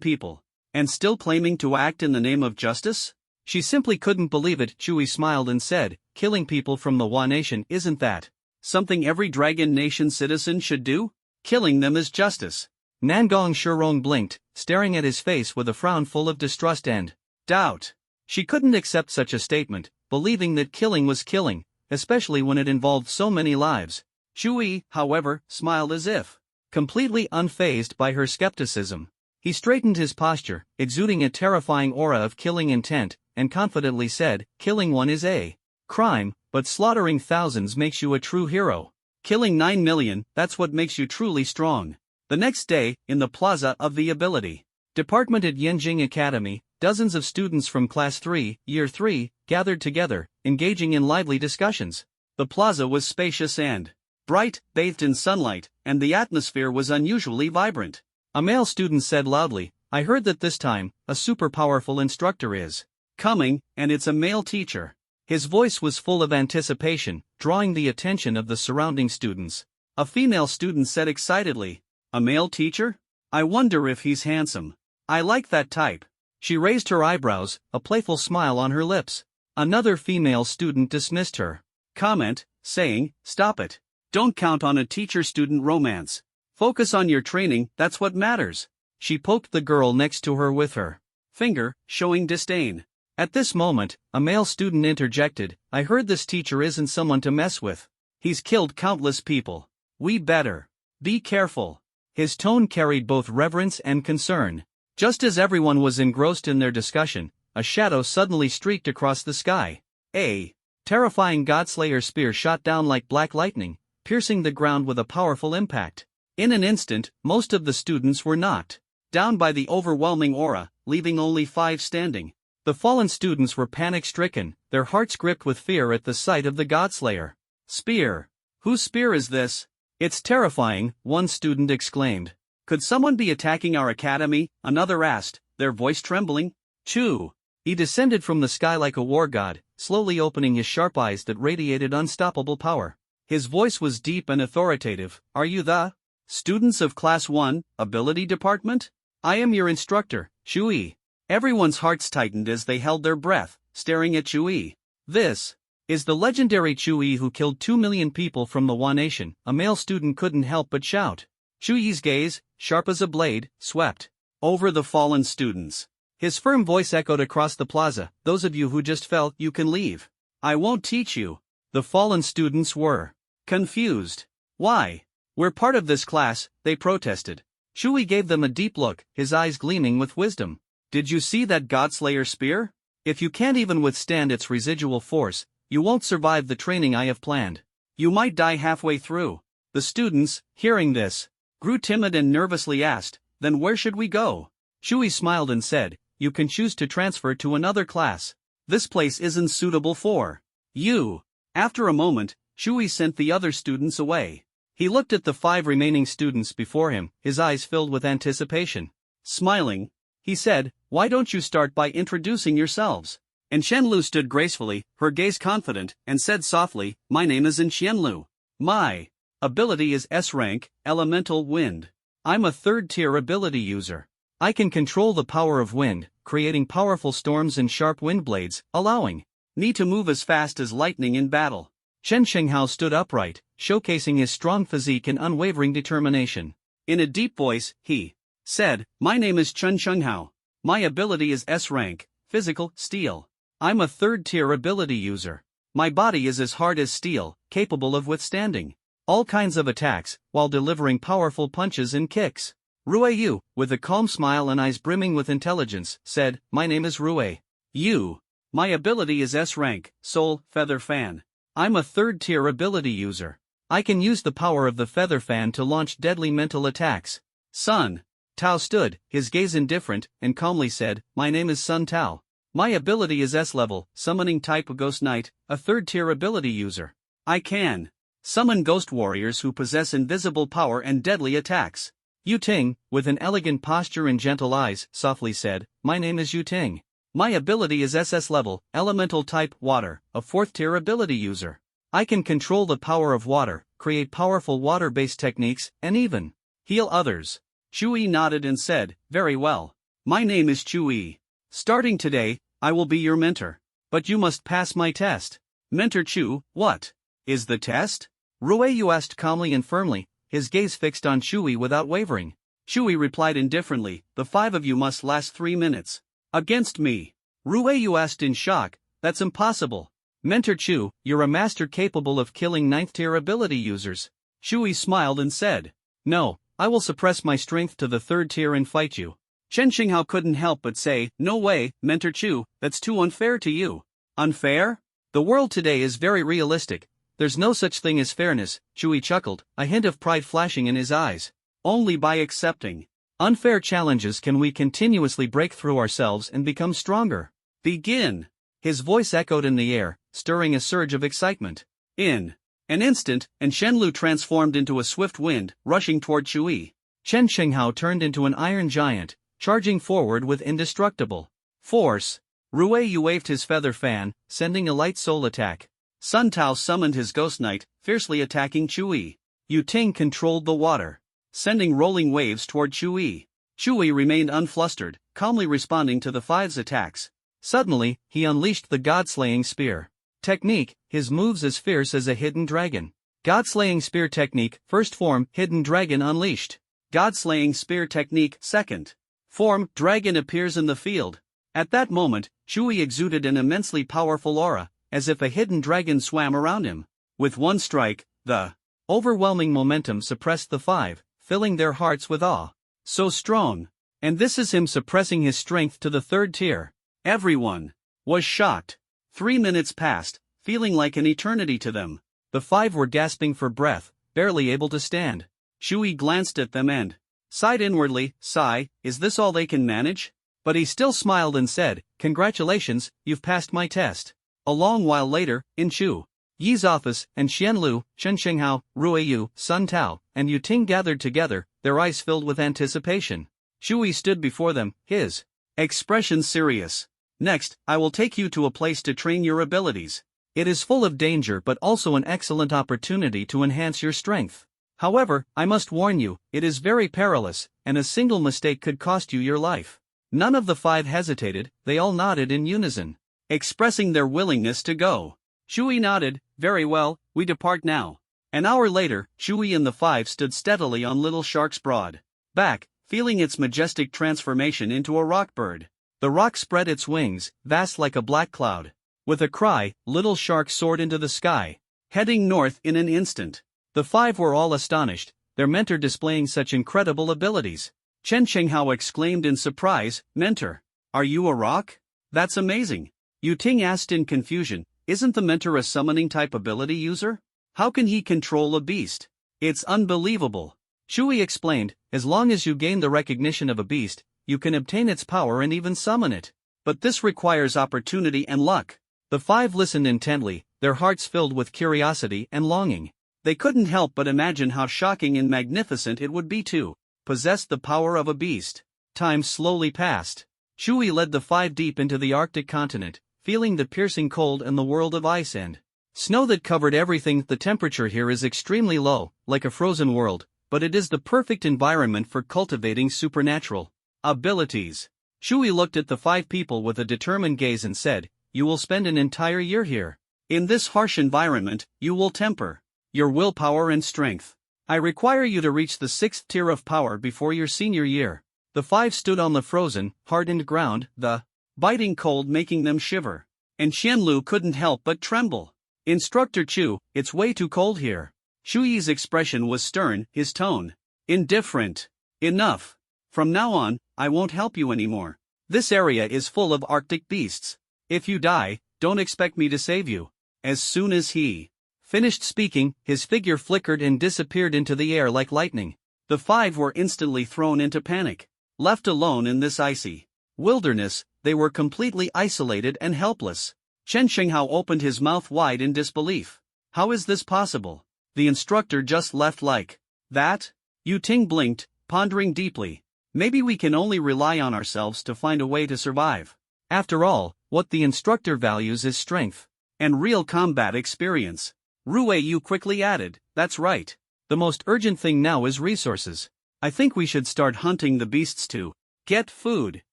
people, and still claiming to act in the name of justice? She simply couldn't believe it. Shui smiled and said, killing people from the Hua Nation, isn't that something every Dragon Nation citizen should do? Killing them is justice. Nangong Shirong blinked, staring at his face with a frown full of distrust and doubt. She couldn't accept such a statement, believing that killing was killing, especially when it involved so many lives. Shui, however, smiled as if completely unfazed by her skepticism. He straightened his posture, exuding a terrifying aura of killing intent, and confidently said, killing one is a crime, but slaughtering thousands makes you a true hero. Killing 9 million, that's what makes you truly strong. The next day, in the plaza of the ability department at Yinjing Academy, dozens of students from Class 3, Year 3, gathered together, engaging in lively discussions. The plaza was spacious and bright, bathed in sunlight, and the atmosphere was unusually vibrant. A male student said loudly, I heard that this time, a super powerful instructor is coming, and it's a male teacher. His voice was full of anticipation, drawing the attention of the surrounding students. A female student said excitedly, a male teacher? I wonder if he's handsome. I like that type. She raised her eyebrows, a playful smile on her lips. Another female student dismissed her. comment, saying, "Stop it. Don't count on a teacher-student romance. Focus on your training, that's what matters." She poked the girl next to her with her finger, showing disdain. At this moment, a male student interjected, "I heard this teacher isn't someone to mess with. He's killed countless people. We better be careful." His tone carried both reverence and concern. Just as everyone was engrossed in their discussion, a shadow suddenly streaked across the sky. A terrifying Godslayer spear shot down like black lightning, piercing the ground with a powerful impact. In an instant, most of the students were knocked down by the overwhelming aura, leaving only 5 standing. The fallen students were panic-stricken, their hearts gripped with fear at the sight of the Godslayer. "Spear? Whose spear is this? It's terrifying," one student exclaimed. "Could someone be attacking our academy?" another asked, their voice trembling. "Chu." He descended from the sky like a war god, slowly opening his sharp eyes that radiated unstoppable power. His voice was deep and authoritative. "Are you the students of Class 1, Ability Department? I am your instructor, Chui." Everyone's hearts tightened as they held their breath, staring at Chui. "This is the legendary Chui who killed 2 million people from the Wa Nation," a male student couldn't help but shout. Chui's gaze, sharp as a blade, swept over the fallen students. His firm voice echoed across the plaza, "Those of you who just fell, you can leave. I won't teach you." The fallen students were confused. "Why? We're part of this class," they protested. Chui gave them a deep look, his eyes gleaming with wisdom. "Did you see that Godslayer spear? If you can't even withstand its residual force, you won't survive the training I have planned. You might die halfway through." The students, hearing this, grew timid and nervously asked, "Then where should we go?" Chui smiled and said, "You can choose to transfer to another class. This place isn't suitable for you." After a moment, Chui sent the other students away. He looked at the 5 remaining students before him, his eyes filled with anticipation. Smiling, he said, "Why don't you start by introducing yourselves?" And Qianlu stood gracefully, her gaze confident, and said softly, "My name is Qianlu. My ability is S-rank, Elemental Wind. I'm a 3rd-tier ability user. I can control the power of wind, creating powerful storms and sharp wind blades, allowing me to move as fast as lightning in battle." Chen Shenghao stood upright, showcasing his strong physique and unwavering determination. In a deep voice, he said, "My name is Chen Shenghao. My ability is S-rank, Physical, Steel. I'm a 3rd-tier ability user. My body is as hard as steel, capable of withstanding all kinds of attacks, while delivering powerful punches and kicks." Rue Yu, with a calm smile and eyes brimming with intelligence, said, "My name is Rue Yu. My ability is S-rank, Soul, Feather Fan. I'm a 3rd-tier ability user. I can use the power of the Feather Fan to launch deadly mental attacks." Sun Tao stood, his gaze indifferent, and calmly said, "My name is Sun Tao. My ability is S-level, Summoning type Ghost Knight, a 3rd-tier ability user. I can summon ghost warriors who possess invisible power and deadly attacks." Yu Ting, with an elegant posture and gentle eyes, softly said, "My name is Yu Ting. My ability is SS-level, Elemental type Water, a 4th-tier ability user. I can control the power of water, create powerful water-based techniques, and even heal others." Chui nodded and said, "Very well. My name is Chui. Starting today, I will be your mentor. But you must pass my test." "Mentor Chu, what is the test?" Rue Yu asked calmly and firmly, his gaze fixed on Chui without wavering. Chui replied indifferently, "The 5 of you must last 3 minutes. Against me." Rue Yu asked in shock, "That's impossible. Mentor Chu, you're a master capable of killing 9th-tier ability users." Chui smiled and said, "No, I will suppress my strength to the 3rd tier and fight you." Chen Xinghao couldn't help but say, "No way, Mentor Chu, that's too unfair to you." "Unfair? The world today is very realistic. There's no such thing as fairness," Chui chuckled, a hint of pride flashing in his eyes. "Only by accepting unfair challenges can we continuously break through ourselves and become stronger. Begin." His voice echoed in the air, stirring a surge of excitement. In an instant, and Shenlu transformed into a swift wind, rushing toward Chui. Chen Xinghao turned into an iron giant, charging forward with indestructible force. Rue Yu waved his feather fan, sending a light soul attack. Sun Tao summoned his Ghost Knight, fiercely attacking Chui. Yu Ting controlled the water, sending rolling waves toward Chui. Chui remained unflustered, calmly responding to the 5's attacks. Suddenly, he unleashed the god-slaying spear. Technique, his moves as fierce as a hidden dragon. God-slaying spear technique, first form, hidden dragon unleashed. God-slaying spear technique, second form, dragon appears in the field. At that moment, Shui exuded an immensely powerful aura, as if a hidden dragon swam around him. With one strike, the overwhelming momentum suppressed the five, filling their hearts with awe. So strong. And this is him suppressing his strength to the third tier. Everyone was shocked. 3 minutes passed, feeling like an eternity to them. The five were gasping for breath, barely able to stand. Shui glanced at them and sighed inwardly. Sigh, is this all they can manage? But he still smiled and said, congratulations, you've passed my test. A long while later, in Chu Yi's office, and Xianlu, Chen Xinghao, Ruiyu, Sun Tao, and Yu Ting gathered together, their eyes filled with anticipation. Shui stood before them, his expression serious. Next, I will take you to a place to train your abilities. It is full of danger but also an excellent opportunity to enhance your strength. However, I must warn you, it is very perilous, and a single mistake could cost you your life. None of the five hesitated, they all nodded in unison, expressing their willingness to go. Shui nodded, very well, we depart now. An hour later, Shui and the five stood steadily on Little Shark's broad back, feeling its majestic transformation into a rock bird. The rock spread its wings, vast like a black cloud. With a cry, Little Shark soared into the sky, heading north in an instant. The five were all astonished, their mentor displaying such incredible abilities. Chen Xinghao exclaimed in surprise, Mentor, are you a rock? That's amazing. Yu Ting asked in confusion, isn't the mentor a summoning type ability user? How can he control a beast? It's unbelievable. Shui explained, as long as you gain the recognition of a beast, you can obtain its power and even summon it. But this requires opportunity and luck. The five listened intently, their hearts filled with curiosity and longing. They couldn't help but imagine how shocking and magnificent it would be to possess the power of a beast. Time slowly passed. Shui led the five deep into the Arctic continent, feeling the piercing cold and the world of ice and snow that covered everything. The temperature here is extremely low, like a frozen world, but it is the perfect environment for cultivating supernatural abilities. Shui looked at the five people with a determined gaze and said, you will spend an entire year here. In this harsh environment, you will temper your willpower and strength. I require you to reach the 6th tier of power before your senior year. The five stood on the frozen, hardened ground, the biting cold making them shiver. And Xianlu couldn't help but tremble. Instructor Chu, it's way too cold here. Shui's expression was stern, his tone indifferent. Enough. From now on, I won't help you anymore. This area is full of Arctic beasts. If you die, don't expect me to save you. As soon as he finished speaking, his figure flickered and disappeared into the air like lightning. The five were instantly thrown into panic. Left alone in this icy wilderness, they were completely isolated and helpless. Chen Xinghao opened his mouth wide in disbelief. How is this possible? The instructor just left like that? Yu Ting blinked, pondering deeply. Maybe we can only rely on ourselves to find a way to survive. After all, what the instructor values is strength and real combat experience. Ruiyu quickly added, that's right. The most urgent thing now is resources. I think we should start hunting the beasts to get food.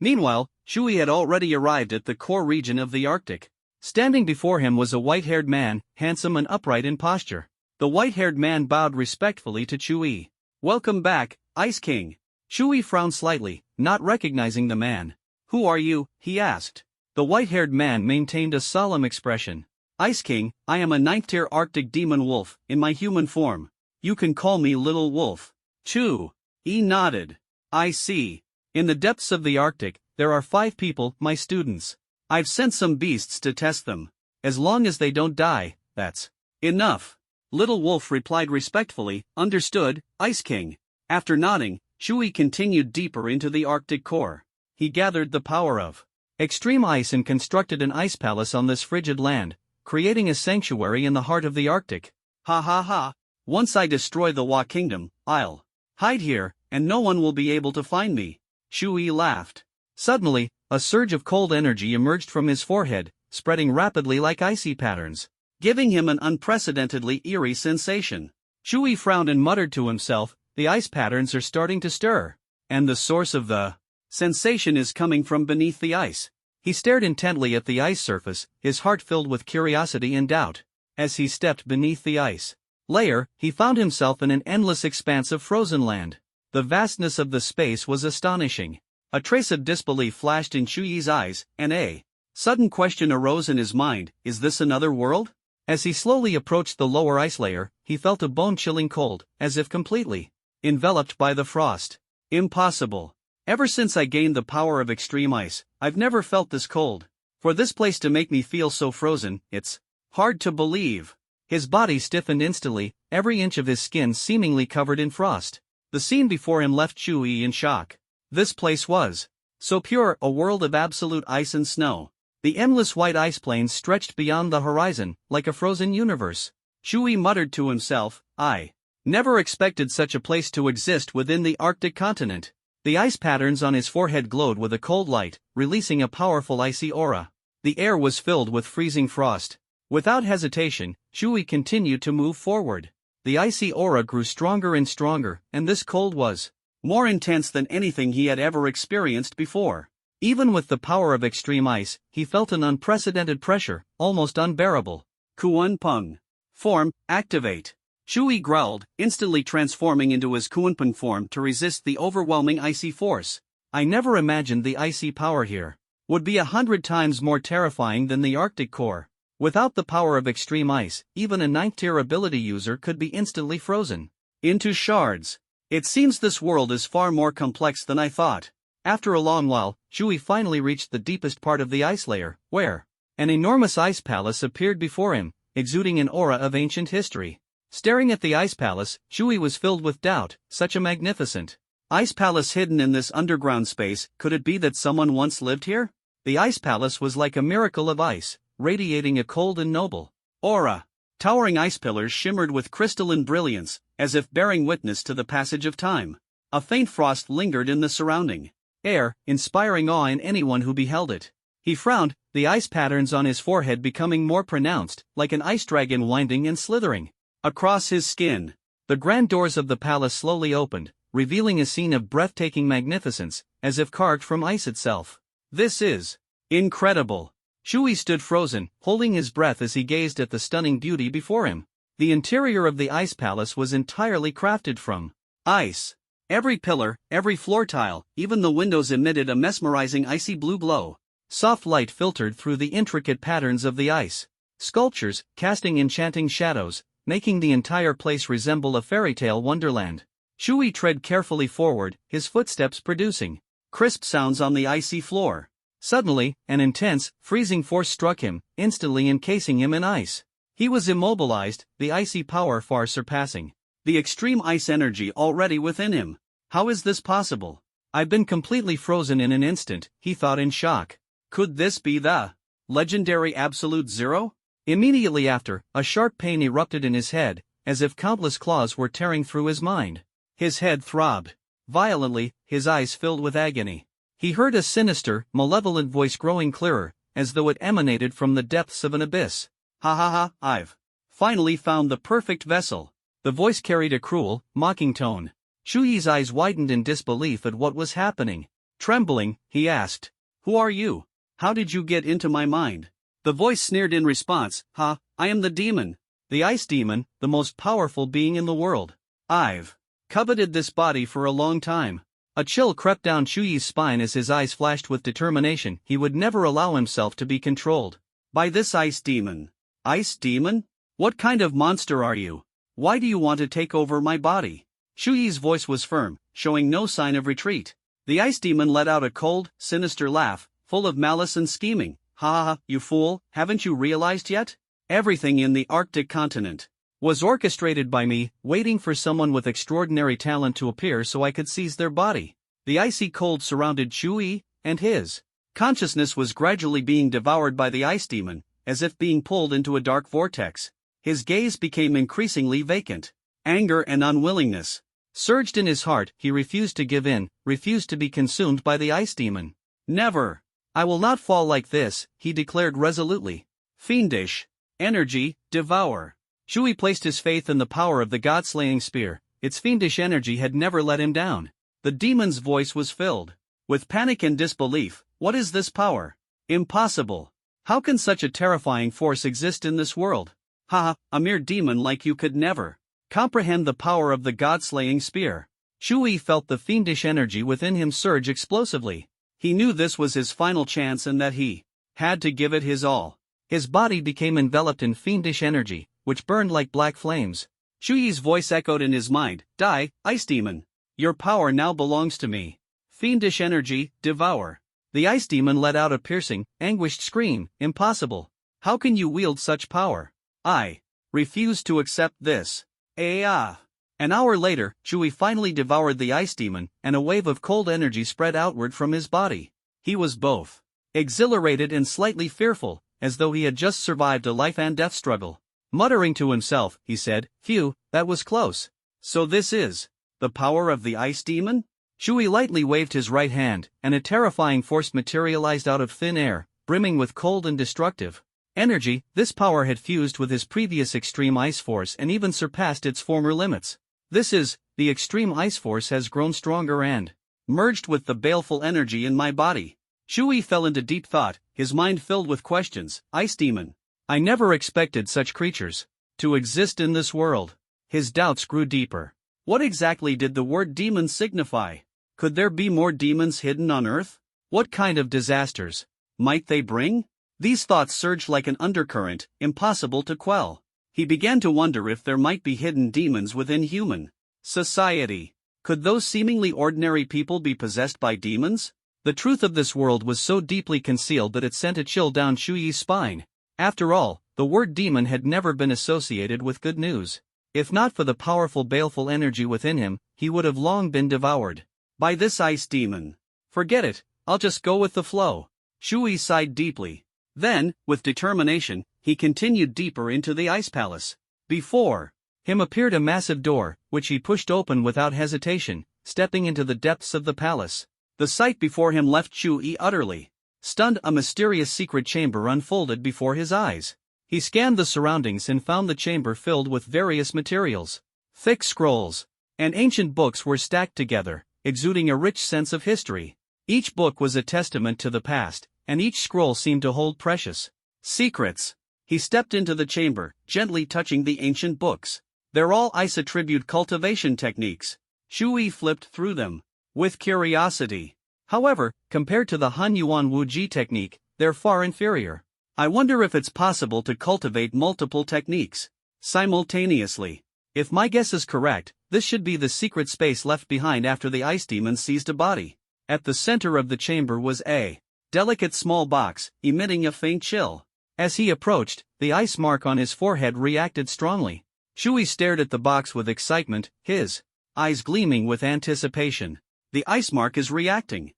Meanwhile, Shui had already arrived at the core region of the Arctic. Standing before him was a white-haired man, handsome and upright in posture. The white-haired man bowed respectfully to Shui. Welcome back, Ice King. Shui frowned slightly, not recognizing the man. Who are you? He asked. The white-haired man maintained a solemn expression. Ice King, I am a 9th-tier Arctic demon wolf, in my human form. You can call me Little Wolf. Chu Yi nodded. I see. In the depths of the Arctic, there are 5 people, my students. I've sent some beasts to test them. As long as they don't die, that's enough. Little Wolf replied respectfully, understood, Ice King. After nodding, Shui continued deeper into the Arctic core. He gathered the power of extreme ice and constructed an ice palace on this frigid land, creating a sanctuary in the heart of the Arctic. Ha ha ha. Once I destroy the Wa Kingdom, I'll hide here, and no one will be able to find me. Shui laughed. Suddenly, a surge of cold energy emerged from his forehead, spreading rapidly like icy patterns, giving him an unprecedentedly eerie sensation. Shui frowned and muttered to himself, the ice patterns are starting to stir, and the source of the sensation is coming from beneath the ice. He stared intently at the ice surface, his heart filled with curiosity and doubt. As he stepped beneath the ice layer, he found himself in an endless expanse of frozen land. The vastness of the space was astonishing. A trace of disbelief flashed in Shuyi's eyes, and a sudden question arose in his mind: is this another world? As he slowly approached the lower ice layer, he felt a bone-chilling cold, as if completely enveloped by the frost. Impossible. Ever since I gained the power of extreme ice, I've never felt this cold. For this place to make me feel so frozen, it's hard to believe. His body stiffened instantly, every inch of his skin seemingly covered in frost. The scene before him left Shuyi in shock. This place was so pure, a world of absolute ice and snow. The endless white ice plains stretched beyond the horizon, like a frozen universe. Shuyi muttered to himself, I never expected such a place to exist within the Arctic continent. The ice patterns on his forehead glowed with a cold light, releasing a powerful icy aura. The air was filled with freezing frost. Without hesitation, Shuyi continued to move forward. The icy aura grew stronger and stronger, and this cold was more intense than anything he had ever experienced before. Even with the power of extreme ice, he felt an unprecedented pressure, almost unbearable. Kuanpeng. Form, activate. Shuyi growled, instantly transforming into his Kuanpeng form to resist the overwhelming icy force. I never imagined the icy power here would be 100 times more terrifying than the Arctic core. Without the power of extreme ice, even a 9th-tier ability user could be instantly frozen into shards. It seems this world is far more complex than I thought. After a long while, Shuyi finally reached the deepest part of the ice layer, where an enormous ice palace appeared before him, exuding an aura of ancient history. Staring at the ice palace, Shuyi was filled with doubt. Such a magnificent ice palace hidden in this underground space, could it be that someone once lived here? The ice palace was like a miracle of ice, radiating a cold and noble aura. Towering ice pillars shimmered with crystalline brilliance, as if bearing witness to the passage of time. A faint frost lingered in the surrounding air, inspiring awe in anyone who beheld it. He frowned, the ice patterns on his forehead becoming more pronounced, like an ice dragon winding and slithering across his skin. The grand doors of the palace slowly opened, revealing a scene of breathtaking magnificence, as if carved from ice itself. This is incredible. Shuyi stood frozen, holding his breath as he gazed at the stunning beauty before him. The interior of the ice palace was entirely crafted from ice. Every pillar, every floor tile, even the windows emitted a mesmerizing icy blue glow. Soft light filtered through the intricate patterns of the ice sculptures, casting enchanting shadows, making the entire place resemble a fairy tale wonderland. Shuyi tread carefully forward, his footsteps producing crisp sounds on the icy floor. Suddenly, an intense, freezing force struck him, instantly encasing him in ice. He was immobilized, the icy power far surpassing the extreme ice energy already within him. How is this possible? I've been completely frozen in an instant, he thought in shock. Could this be the legendary Absolute Zero? Immediately after, a sharp pain erupted in his head, as if countless claws were tearing through his mind. His head throbbed violently, his eyes filled with agony. He heard a sinister, malevolent voice growing clearer, as though it emanated from the depths of an abyss. Ha ha ha, I've finally found the perfect vessel. The voice carried a cruel, mocking tone. Shuyi's eyes widened in disbelief at what was happening. Trembling, he asked, "Who are you? How did you get into my mind?" The voice sneered in response, "Ha, I am the demon. The ice demon, the most powerful being in the world. I've coveted this body for a long time." A chill crept down Shuyi's spine as his eyes flashed with determination. He would never allow himself to be controlled by this ice demon. Ice demon? What kind of monster are you? Why do you want to take over my body? Shuyi's voice was firm, showing no sign of retreat. The ice demon let out a cold, sinister laugh, full of malice and scheming. Ha ha ha, you fool, haven't you realized yet? Everything in the Arctic continent was orchestrated by me, waiting for someone with extraordinary talent to appear so I could seize their body. The icy cold surrounded Shuyi, and his consciousness was gradually being devoured by the ice demon, as if being pulled into a dark vortex. His gaze became increasingly vacant. Anger and unwillingness surged in his heart. He refused to give in, refused to be consumed by the ice demon. Never. I will not fall like this, he declared resolutely. Fiendish energy, devour. Shuyi placed his faith in the power of the god-slaying spear. Its fiendish energy had never let him down. The demon's voice was filled with panic and disbelief. What is this power? Impossible. How can such a terrifying force exist in this world? Haha, a mere demon like you could never comprehend the power of the god-slaying spear. Shui felt the fiendish energy within him surge explosively. He knew this was his final chance and that he had to give it his all. His body became enveloped in fiendish energy, which burned like black flames. Shui's voice echoed in his mind, "Die, ice demon. Your power now belongs to me. Fiendish energy, devour." The ice demon let out a piercing, anguished scream. "Impossible. How can you wield such power? I refuse to accept this." An hour later, Shui finally devoured the ice demon, and a wave of cold energy spread outward from his body. He was both exhilarated and slightly fearful, as though he had just survived a life-and-death struggle. Muttering to himself, he said, "Phew, that was close. So this is the power of the ice demon?" Shui lightly waved his right hand, and a terrifying force materialized out of thin air, brimming with cold and destructive energy. This power had fused with his previous extreme ice force and even surpassed its former limits. The extreme ice force has grown stronger and merged with the baleful energy in my body. Shui fell into deep thought, his mind filled with questions. Ice demon. I never expected such creatures to exist in this world. His doubts grew deeper. What exactly did the word demon signify? Could there be more demons hidden on Earth? What kind of disasters might they bring? These thoughts surged like an undercurrent, impossible to quell. He began to wonder if there might be hidden demons within human society. Could those seemingly ordinary people be possessed by demons? The truth of this world was so deeply concealed that it sent a chill down Shui's spine. After all, the word demon had never been associated with good news. If not for the powerful baleful energy within him, he would have long been devoured by this ice demon. Forget it, I'll just go with the flow. Shui sighed deeply. Then, with determination, he continued deeper into the ice palace. Before him appeared a massive door, which he pushed open without hesitation, stepping into the depths of the palace. The sight before him left Shui utterly stunned. A mysterious secret chamber unfolded before his eyes. He scanned the surroundings and found the chamber filled with various materials. Thick scrolls and ancient books were stacked together, exuding a rich sense of history. Each book was a testament to the past, and each scroll seemed to hold precious secrets. He stepped into the chamber, gently touching the ancient books. They're all ice attribute cultivation techniques. Shui flipped through them with curiosity. However, compared to the Han Yuan Wu Ji technique, they're far inferior. I wonder if it's possible to cultivate multiple techniques simultaneously. If my guess is correct, this should be the secret space left behind after the ice demon seized a body. At the center of the chamber was a delicate small box, emitting a faint chill. As he approached, the ice mark on his forehead reacted strongly. Shui stared at the box with excitement, his eyes gleaming with anticipation. The ice mark is reacting.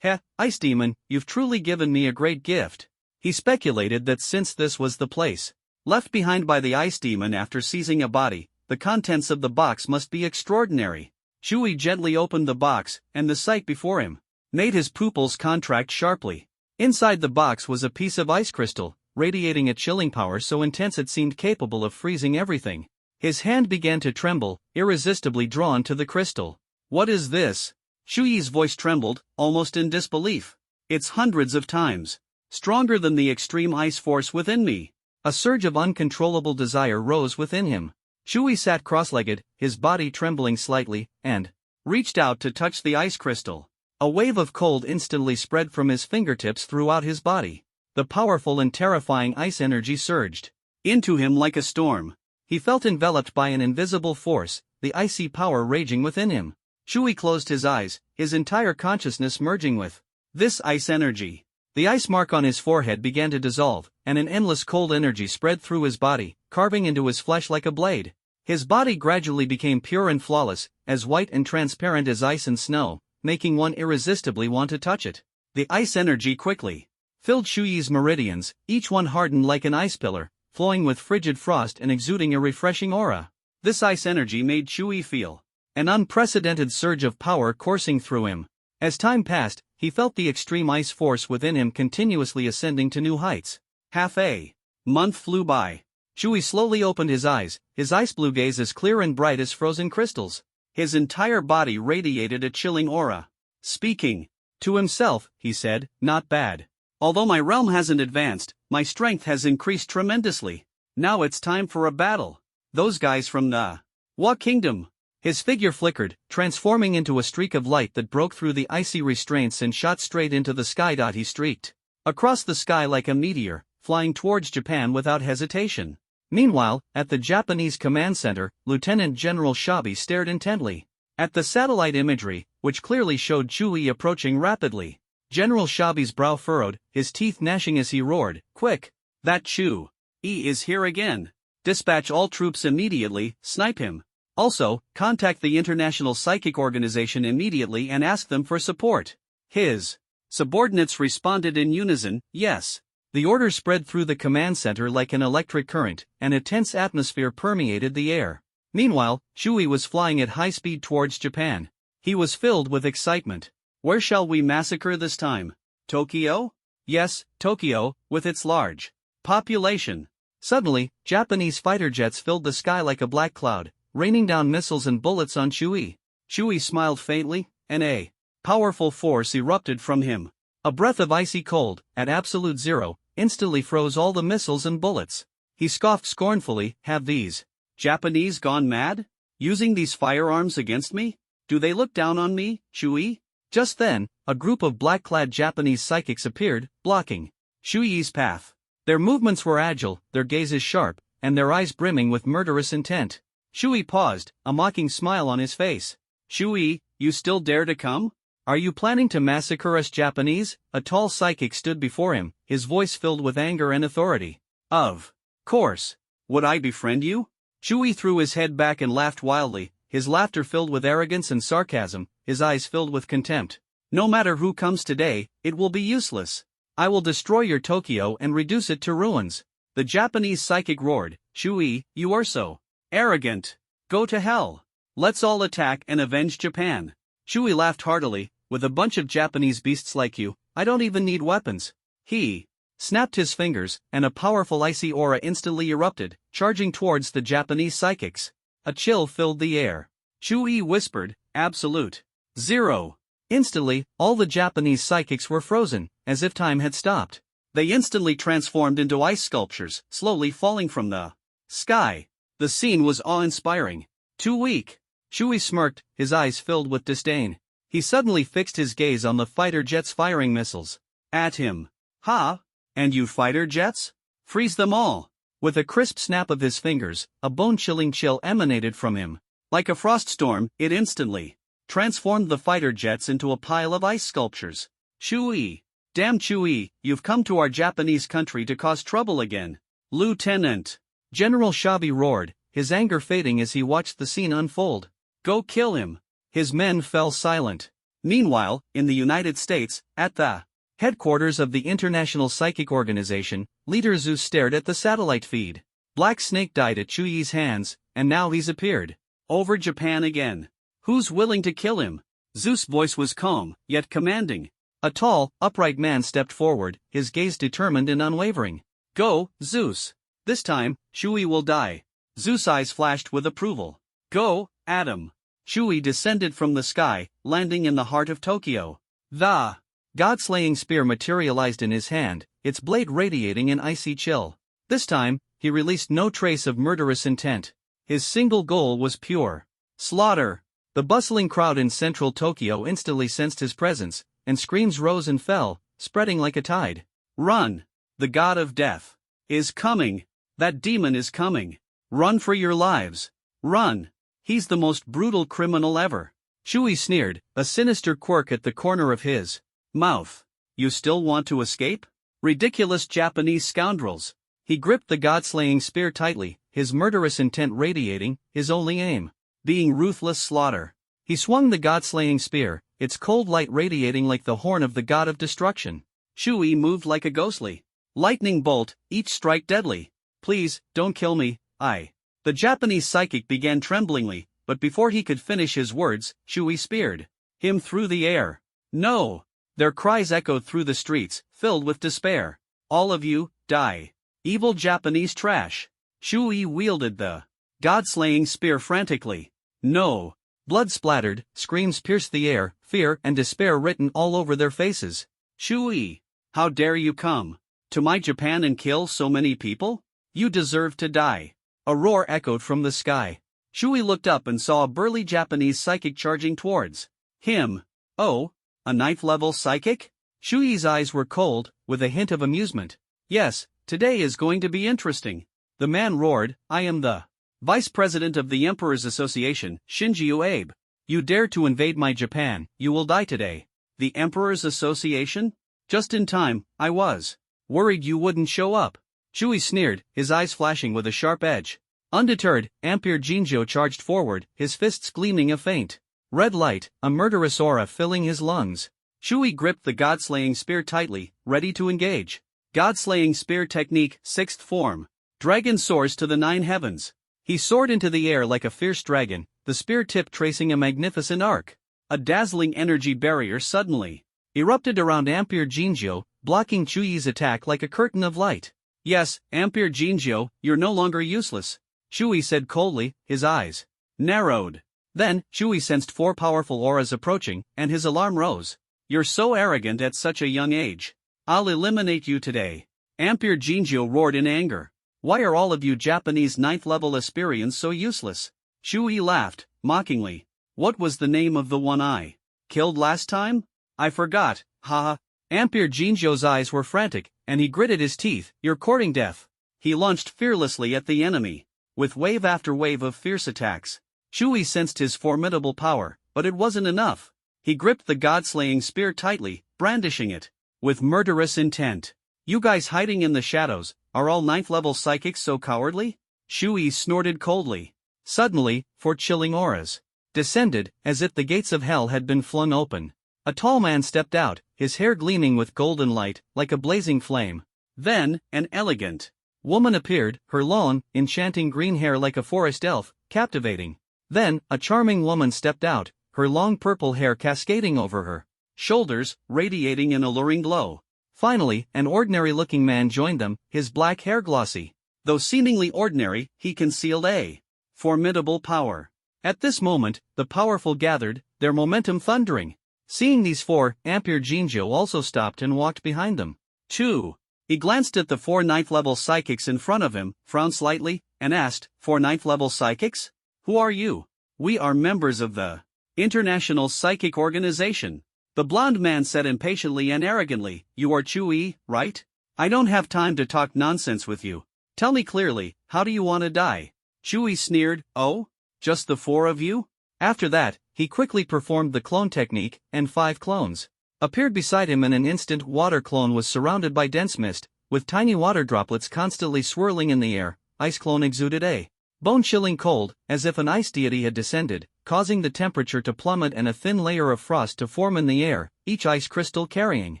Ice demon, you've truly given me a great gift. He speculated that since this was the place left behind by the ice demon after seizing a body, the contents of the box must be extraordinary. Shui gently opened the box, and the sight before him made his pupils contract sharply. Inside the box was a piece of ice crystal, radiating a chilling power so intense it seemed capable of freezing everything. His hand began to tremble, irresistibly drawn to the crystal. What is this? Shui's voice trembled, almost in disbelief. It's hundreds of times stronger than the extreme ice force within me. A surge of uncontrollable desire rose within him. Shui sat cross-legged, his body trembling slightly, and reached out to touch the ice crystal. A wave of cold instantly spread from his fingertips throughout his body. The powerful and terrifying ice energy surged into him like a storm. He felt enveloped by an invisible force, the icy power raging within him. Shui closed his eyes, his entire consciousness merging with this ice energy. The ice mark on his forehead began to dissolve, and an endless cold energy spread through his body, carving into his flesh like a blade. His body gradually became pure and flawless, as white and transparent as ice and snow, making one irresistibly want to touch it. The ice energy quickly filled Shui's meridians, each one hardened like an ice pillar, flowing with frigid frost and exuding a refreshing aura. This ice energy made Shui feel an unprecedented surge of power coursing through him. As time passed, he felt the extreme ice force within him continuously ascending to new heights. Half a month flew by. Shui slowly opened his eyes, his ice blue gaze as clear and bright as frozen crystals. His entire body radiated a chilling aura. Speaking to himself, he said, "Not bad. Although my realm hasn't advanced, my strength has increased tremendously. Now it's time for a battle. Those guys from the Wa Kingdom. His figure flickered, transforming into a streak of light that broke through the icy restraints and shot straight into the sky. He streaked across the sky like a meteor, flying towards Japan without hesitation. Meanwhile, at the Japanese command center, Lieutenant General Shabi stared intently at the satellite imagery, which clearly showed Chui approaching rapidly. General Shabi's brow furrowed, his teeth gnashing as he roared, "Quick! That Chui is here again! Dispatch all troops immediately, snipe him! Also, contact the International Psychic Organization immediately and ask them for support." His subordinates responded in unison, "Yes." The order spread through the command center like an electric current, and a tense atmosphere permeated the air. Meanwhile, Chui was flying at high speed towards Japan. He was filled with excitement. "Where shall we massacre this time? Tokyo?" "Yes, Tokyo, with its large population." Suddenly, Japanese fighter jets filled the sky like a black cloud, raining down missiles and bullets on Chui. Chui smiled faintly, and a powerful force erupted from him. A breath of icy cold, at absolute zero, instantly froze all the missiles and bullets. He scoffed scornfully, "Have these Japanese gone mad? Using these firearms against me? Do they look down on me, Chui?" Just then, a group of black-clad Japanese psychics appeared, blocking Chui's path. Their movements were agile, their gazes sharp, and their eyes brimming with murderous intent. Chui paused, a mocking smile on his face. "Chui, you still dare to come? Are you planning to massacre us Japanese?" A tall psychic stood before him, his voice filled with anger and authority. "Of course. Would I befriend you?" Chui threw his head back and laughed wildly, his laughter filled with arrogance and sarcasm, his eyes filled with contempt. "No matter who comes today, it will be useless. I will destroy your Tokyo and reduce it to ruins." The Japanese psychic roared, "Chui, you are so arrogant. Go to hell. Let's all attack and avenge Japan." Chui laughed heartily, "With a bunch of Japanese beasts like you, I don't even need weapons." He snapped his fingers, and a powerful icy aura instantly erupted, charging towards the Japanese psychics. A chill filled the air. Chui whispered, "Absolute zero." Instantly, all the Japanese psychics were frozen, as if time had stopped. They instantly transformed into ice sculptures, slowly falling from the sky. The scene was awe-inspiring. "Too weak." Chui smirked, his eyes filled with disdain. He suddenly fixed his gaze on the fighter jets firing missiles at him. "Ha! And you fighter jets? Freeze them all!" With a crisp snap of his fingers, a bone-chilling chill emanated from him. Like a frost storm, it instantly transformed the fighter jets into a pile of ice sculptures. "Chui! Damn Chui, you've come to our Japanese country to cause trouble again." "Lieutenant!" General Shabi roared, his anger fading as he watched the scene unfold. "Go kill him." His men fell silent. Meanwhile, in the United States, at the headquarters of the International Psychic Organization, Leader Zeus stared at the satellite feed. Black Snake died at Chuyi's hands, and now he's appeared over Japan again. Who's willing to kill him? Zeus' voice was calm, yet commanding. A tall, upright man stepped forward, his gaze determined and unwavering. "Go, Zeus. This time, Chui will die." Zeus' eyes flashed with approval. "Go, Adam." Chui descended from the sky, landing in the heart of Tokyo. The god-slaying spear materialized in his hand, its blade radiating an icy chill. This time, he released no trace of murderous intent. His single goal was pure slaughter. The bustling crowd in central Tokyo instantly sensed his presence, and screams rose and fell, spreading like a tide. "Run! The god of death is coming! That demon is coming! Run for your lives! Run! He's the most brutal criminal ever." Chui sneered, a sinister quirk at the corner of his mouth. "You still want to escape? Ridiculous Japanese scoundrels." He gripped the god-slaying spear tightly, his murderous intent radiating, his only aim being ruthless slaughter. He swung the god-slaying spear, its cold light radiating like the horn of the god of destruction. Chui moved like a ghostly lightning bolt, each strike deadly. "Please, don't kill me, The Japanese psychic began tremblingly, but before he could finish his words, Chui speared him through the air. "No!" Their cries echoed through the streets, filled with despair. "All of you, die! Evil Japanese trash!" Chui wielded the god-slaying spear frantically. "No!" Blood splattered, screams pierced the air, fear and despair written all over their faces. "Chui! How dare you come to my Japan and kill so many people? You deserve to die. A roar echoed from the sky. Shui looked up and saw a burly Japanese psychic charging towards him. Oh, a 9th level psychic? Shui's eyes were cold, with a hint of amusement. Yes, today is going to be interesting. The man roared, I am the Vice President of the Emperor's Association, Shinji Abe. You dare to invade my Japan, you will die today. The Emperor's Association? Just in time, I was worried you wouldn't show up. Shui sneered, his eyes flashing with a sharp edge. Undeterred, Ampere Jinjo charged forward, his fists gleaming a faint red light, a murderous aura filling his lungs. Shui gripped the God-slaying spear tightly, ready to engage. God-slaying spear technique, 6th form. Dragon soars to the 9 heavens. He soared into the air like a fierce dragon, the spear tip tracing a magnificent arc. A dazzling energy barrier suddenly erupted around Ampere Jinjo, blocking Shui's attack like a curtain of light. Yes, Ampere Jinjo, you're no longer useless, Shui said coldly, his eyes narrowed. Then, Shui sensed 4 powerful auras approaching, and his alarm rose. You're so arrogant at such a young age. I'll eliminate you today. Ampere Jinjo roared in anger. Why are all of you Japanese 9th level aspirants so useless? Shui laughed, mockingly. What was the name of the one I killed last time? I forgot, haha. Ampere Jinjo's eyes were frantic, and he gritted his teeth. You're courting death. He launched fearlessly at the enemy, with wave after wave of fierce attacks. Shui sensed his formidable power, but it wasn't enough. He gripped the god-slaying spear tightly, brandishing it with murderous intent. You guys hiding in the shadows, are all 9th level psychics so cowardly? Shui snorted coldly. Suddenly, 4 chilling auras descended, as if the gates of hell had been flung open. A tall man stepped out, his hair gleaming with golden light, like a blazing flame. Then, an elegant woman appeared, her long, enchanting green hair like a forest elf, captivating. Then, a charming woman stepped out, her long purple hair cascading over her shoulders, radiating an alluring glow. Finally, an ordinary-looking man joined them, his black hair glossy. Though seemingly ordinary, he concealed a formidable power. At this moment, the powerful gathered, their momentum thundering. Seeing these 4, Ampere Jinjo also stopped and walked behind them. 2. He glanced at the 4 9th level psychics in front of him, frowned slightly, and asked, 4 9th level psychics? Who are you? We are members of the International Psychic Organization. The blond man said impatiently and arrogantly, You are Chui, right? I don't have time to talk nonsense with you. Tell me clearly, how do you want to die? Chui sneered, Oh? Just the 4 of you? After that, he quickly performed the clone technique, and 5 clones appeared beside him in an instant. Water clone was surrounded by dense mist, with tiny water droplets constantly swirling in the air. Ice clone exuded a bone-chilling cold, as if an ice deity had descended, causing the temperature to plummet and a thin layer of frost to form in the air, each ice crystal carrying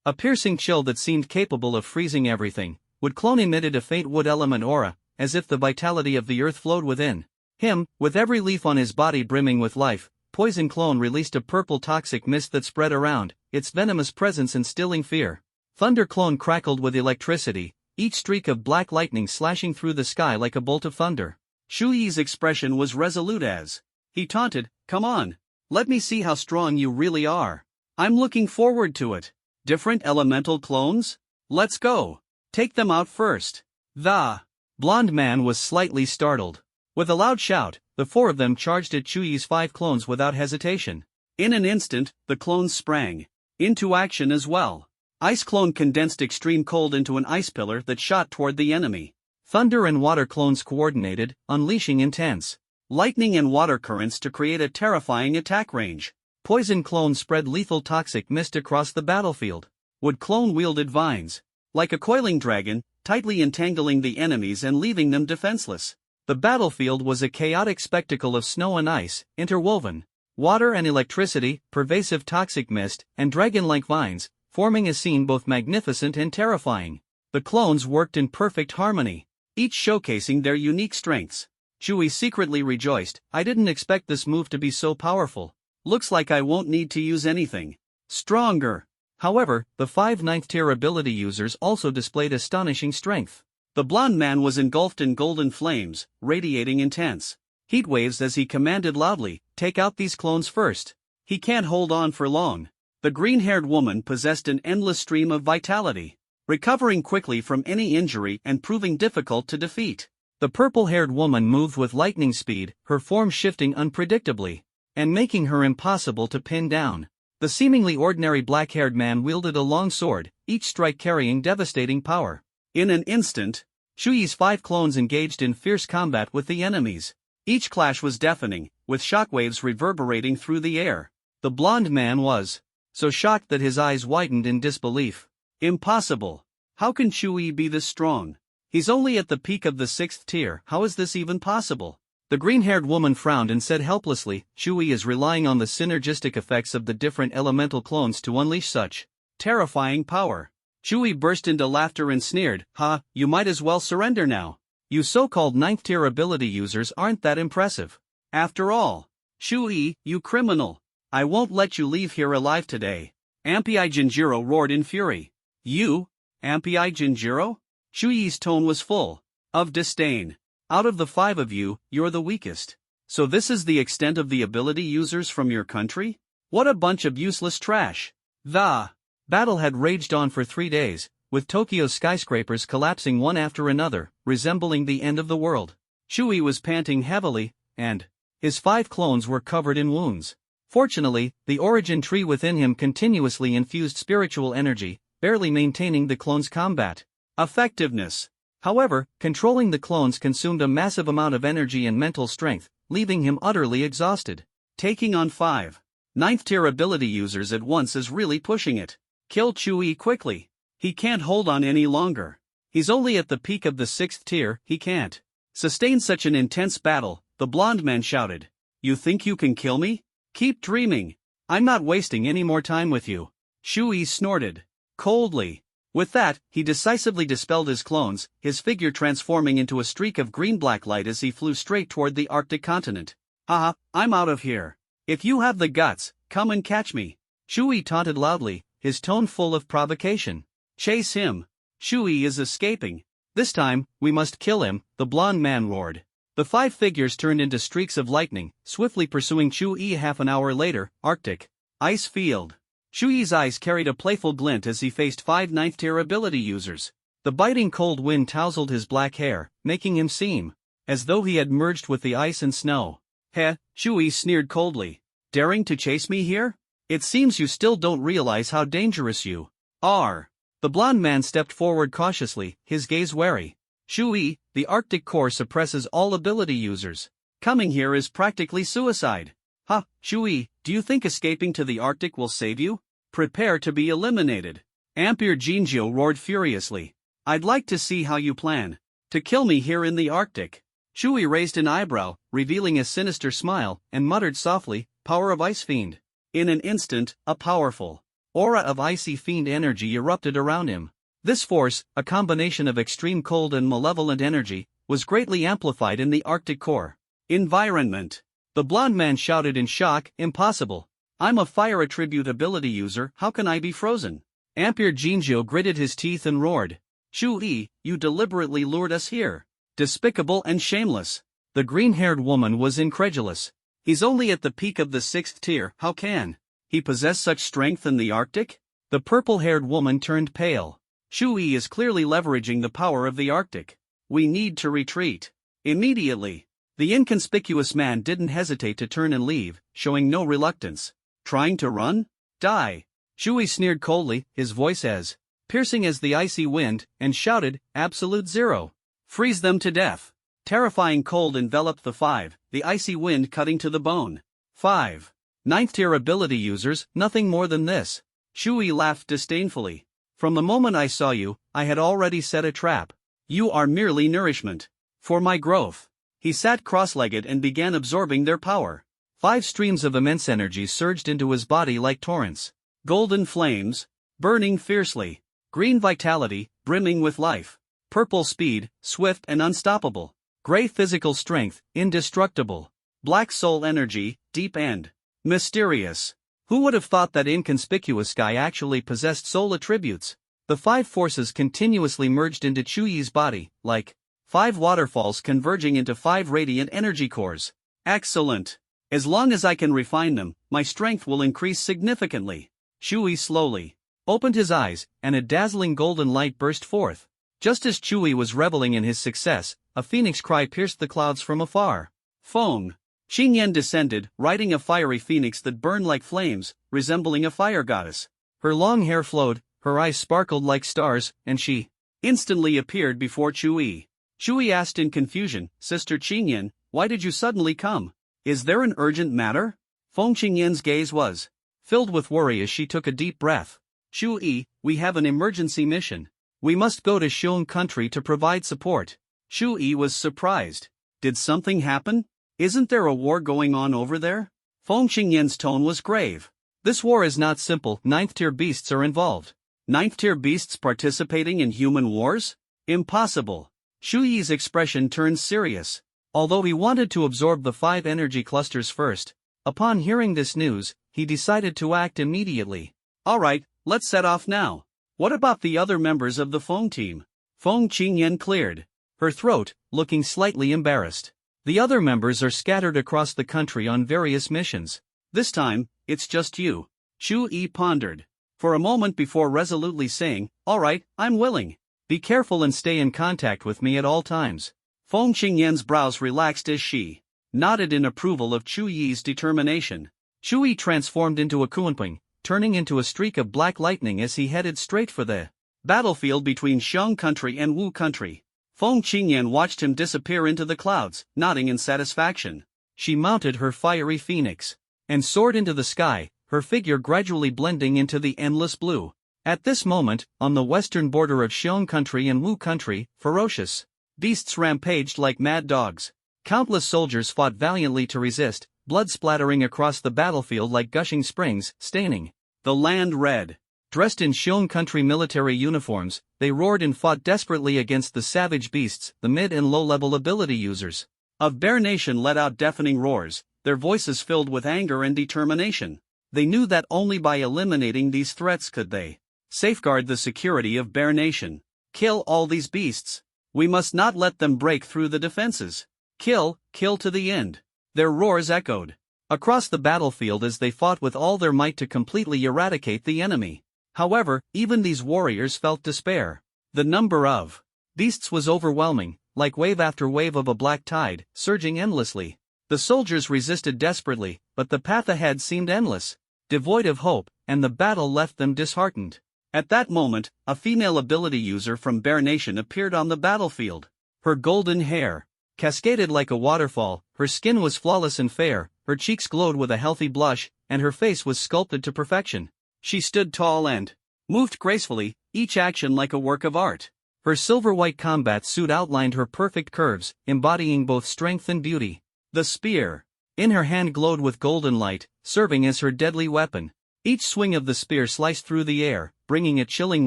a piercing chill that seemed capable of freezing everything. Wood clone emitted a faint wood element aura, as if the vitality of the earth flowed within him, with every leaf on his body brimming with life. Poison clone released a purple toxic mist that spread around, its venomous presence instilling fear. Thunder clone crackled with electricity, each streak of black lightning slashing through the sky like a bolt of thunder. Shui's expression was resolute as he taunted, Come on. Let me see how strong you really are. I'm looking forward to it. Different elemental clones? Let's go. Take them out first. The blonde man was slightly startled. With a loud shout, the 4 of them charged at Shui's 5 clones without hesitation. In an instant, the clones sprang into action as well. Ice clone condensed extreme cold into an ice pillar that shot toward the enemy. Thunder and water clones coordinated, unleashing intense lightning and water currents to create a terrifying attack range. Poison clone spread lethal toxic mist across the battlefield. Wood clone wielded vines like a coiling dragon, tightly entangling the enemies and leaving them defenseless. The battlefield was a chaotic spectacle of snow and ice, interwoven water and electricity, pervasive toxic mist, and dragon-like vines, forming a scene both magnificent and terrifying. The clones worked in perfect harmony, each showcasing their unique strengths. Shui secretly rejoiced, I didn't expect this move to be so powerful. Looks like I won't need to use anything stronger. However, the 5 9th tier ability users also displayed astonishing strength. The blond man was engulfed in golden flames, radiating intense heat waves as he commanded loudly, Take out these clones first. He can't hold on for long. The green-haired woman possessed an endless stream of vitality, recovering quickly from any injury and proving difficult to defeat. The purple-haired woman moved with lightning speed, her form shifting unpredictably, and making her impossible to pin down. The seemingly ordinary black-haired man wielded a long sword, each strike carrying devastating power. In an instant, Shuyi's 5 clones engaged in fierce combat with the enemies. Each clash was deafening, with shockwaves reverberating through the air. The blonde man was so shocked that his eyes widened in disbelief. Impossible! How can Shuyi be this strong? He's only at the peak of the 6th tier, how is this even possible? The green-haired woman frowned and said helplessly, Shuyi is relying on the synergistic effects of the different elemental clones to unleash such terrifying power. Shuyi burst into laughter and sneered, "Ha, you might as well surrender now. You so-called 9th tier ability users aren't that impressive. After all, Shuyi, you criminal. I won't let you leave here alive today." Ampi Jinjiro roared in fury. You? Ampi Jinjiro? Shuyi's tone was full of disdain. Out of the 5 of you, you're the weakest. So this is the extent of the ability users from your country? What a bunch of useless trash. The battle had raged on for 3 days, with Tokyo's skyscrapers collapsing one after another, resembling the end of the world. Shuyi was panting heavily, and his 5 clones were covered in wounds. Fortunately, the origin tree within him continuously infused spiritual energy, barely maintaining the clones' combat effectiveness. However, controlling the clones consumed a massive amount of energy and mental strength, leaving him utterly exhausted. Taking on 5 9th tier ability users at once is really pushing it. Kill Shuyi quickly. He can't hold on any longer. He's only at the peak of the 6th tier, he can't sustain such an intense battle. The blonde man shouted. You think you can kill me? Keep dreaming. I'm not wasting any more time with you. Shuyi snorted coldly. With that, he decisively dispelled his clones, his figure transforming into a streak of green-black light as he flew straight toward the Arctic continent. Haha, I'm out of here. If you have the guts, come and catch me. Shuyi taunted loudly, his tone full of provocation. Chase him. Shuyi is escaping. This time, we must kill him, the blonde man roared. The 5 figures turned into streaks of lightning, swiftly pursuing Shuyi. Half an hour later, Arctic ice field. Shuyi's eyes carried a playful glint as he faced 5 9th tier ability users. The biting cold wind tousled his black hair, making him seem as though he had merged with the ice and snow. Heh, Shuyi sneered coldly. Daring to chase me here? It seems you still don't realize how dangerous you are. The blonde man stepped forward cautiously, his gaze wary. Shuyi, the Arctic core suppresses all ability users. Coming here is practically suicide. Ha, Shuyi, do you think escaping to the Arctic will save you? Prepare to be eliminated. Ampi Jinjiro roared furiously. I'd like to see how you plan to kill me here in the Arctic. Shuyi raised an eyebrow, revealing a sinister smile, and muttered softly, Power of Ice Fiend. In an instant, a powerful aura of icy fiend energy erupted around him. This force, a combination of extreme cold and malevolent energy, was greatly amplified in the Arctic core environment. The blonde man shouted in shock, Impossible. I'm a fire attribute ability user, how can I be frozen? Ampi Jinjiro gritted his teeth and roared. Shuyi, you deliberately lured us here. Despicable and shameless. The green-haired woman was incredulous. He's only at the peak of the 6th tier, how can he possess such strength in the Arctic? The purple-haired woman turned pale. Shuyi is clearly leveraging the power of the Arctic. We need to retreat. Immediately. The inconspicuous man didn't hesitate to turn and leave, showing no reluctance. Trying to run? Die. Shuyi sneered coldly, his voice as piercing as the icy wind, and shouted, Absolute Zero. Freeze them to death. Terrifying cold enveloped the 5, the icy wind cutting to the bone. 5 9th tier ability users, nothing more than this. Shuyi laughed disdainfully. From the moment I saw you, I had already set a trap. You are merely nourishment for my growth. He sat cross-legged and began absorbing their power. 5 streams of immense energy surged into his body like torrents. Golden flames, burning fiercely. Green vitality, brimming with life. Purple speed, swift and unstoppable. Gray physical strength, indestructible. Black soul energy, deep and mysterious. Who would have thought that inconspicuous guy actually possessed soul attributes? The 5 forces continuously merged into Shuyi's body, like 5 waterfalls converging into 5 radiant energy cores. Excellent. As long as I can refine them, my strength will increase significantly. Shui slowly opened his eyes, and a dazzling golden light burst forth. Just as Shui was reveling in his success, a phoenix cry pierced the clouds from afar. Feng! Xingyan descended, riding a fiery phoenix that burned like flames, resembling a fire goddess. Her long hair flowed, her eyes sparkled like stars, and she instantly appeared before Shui. Shui asked in confusion, "Sister Xingyan, why did you suddenly come? Is there an urgent matter?" Feng Xingyan's gaze was filled with worry as she took a deep breath. "Shui, we have an emergency mission. We must go to Xiong country to provide support." Shui was surprised. "Did something happen? Isn't there a war going on over there?" Feng Xingyan's tone was grave. "This war is not simple. Ninth-tier beasts are involved." "Ninth-tier beasts participating in human wars? Impossible." Shuyi's expression turned serious. Although he wanted to absorb the 5 energy clusters first, upon hearing this news, he decided to act immediately. "Alright, let's set off now. What about the other members of the Feng team?" Feng Qingyan cleared her throat, looking slightly embarrassed. "The other members are scattered across the country on various missions. This time, it's just you." Shui pondered for a moment before resolutely saying, "Alright, I'm willing. Be careful and stay in contact with me at all times." Feng Qingyan's brows relaxed as she nodded in approval of Chu Yi's determination. Shui transformed into a Kunping, turning into a streak of black lightning as he headed straight for the battlefield between Xiong country and Wu country. Feng Qingyan watched him disappear into the clouds, nodding in satisfaction. She mounted her fiery phoenix and soared into the sky, her figure gradually blending into the endless blue. At this moment, on the western border of Xiong country and Wu country, ferocious beasts rampaged like mad dogs. Countless soldiers fought valiantly to resist, blood splattering across the battlefield like gushing springs, staining the land red. Dressed in Xiong country military uniforms, they roared and fought desperately against the savage beasts. The mid and low-level ability users of Bear Nation let out deafening roars, their voices filled with anger and determination. They knew that only by eliminating these threats could they safeguard the security of Bear Nation. "Kill all these beasts. We must not let them break through the defenses. Kill, kill to the end." Their roars echoed across the battlefield as they fought with all their might to completely eradicate the enemy. However, even these warriors felt despair. The number of beasts was overwhelming, like wave after wave of a black tide, surging endlessly. The soldiers resisted desperately, but the path ahead seemed endless, devoid of hope, and the battle left them disheartened. At that moment, a female ability user from Bear Nation appeared on the battlefield. Her golden hair cascaded like a waterfall, her skin was flawless and fair, her cheeks glowed with a healthy blush, and her face was sculpted to perfection. She stood tall and moved gracefully, each action like a work of art. Her silver-white combat suit outlined her perfect curves, embodying both strength and beauty. The spear in her hand glowed with golden light, serving as her deadly weapon. Each swing of the spear sliced through the air, bringing a chilling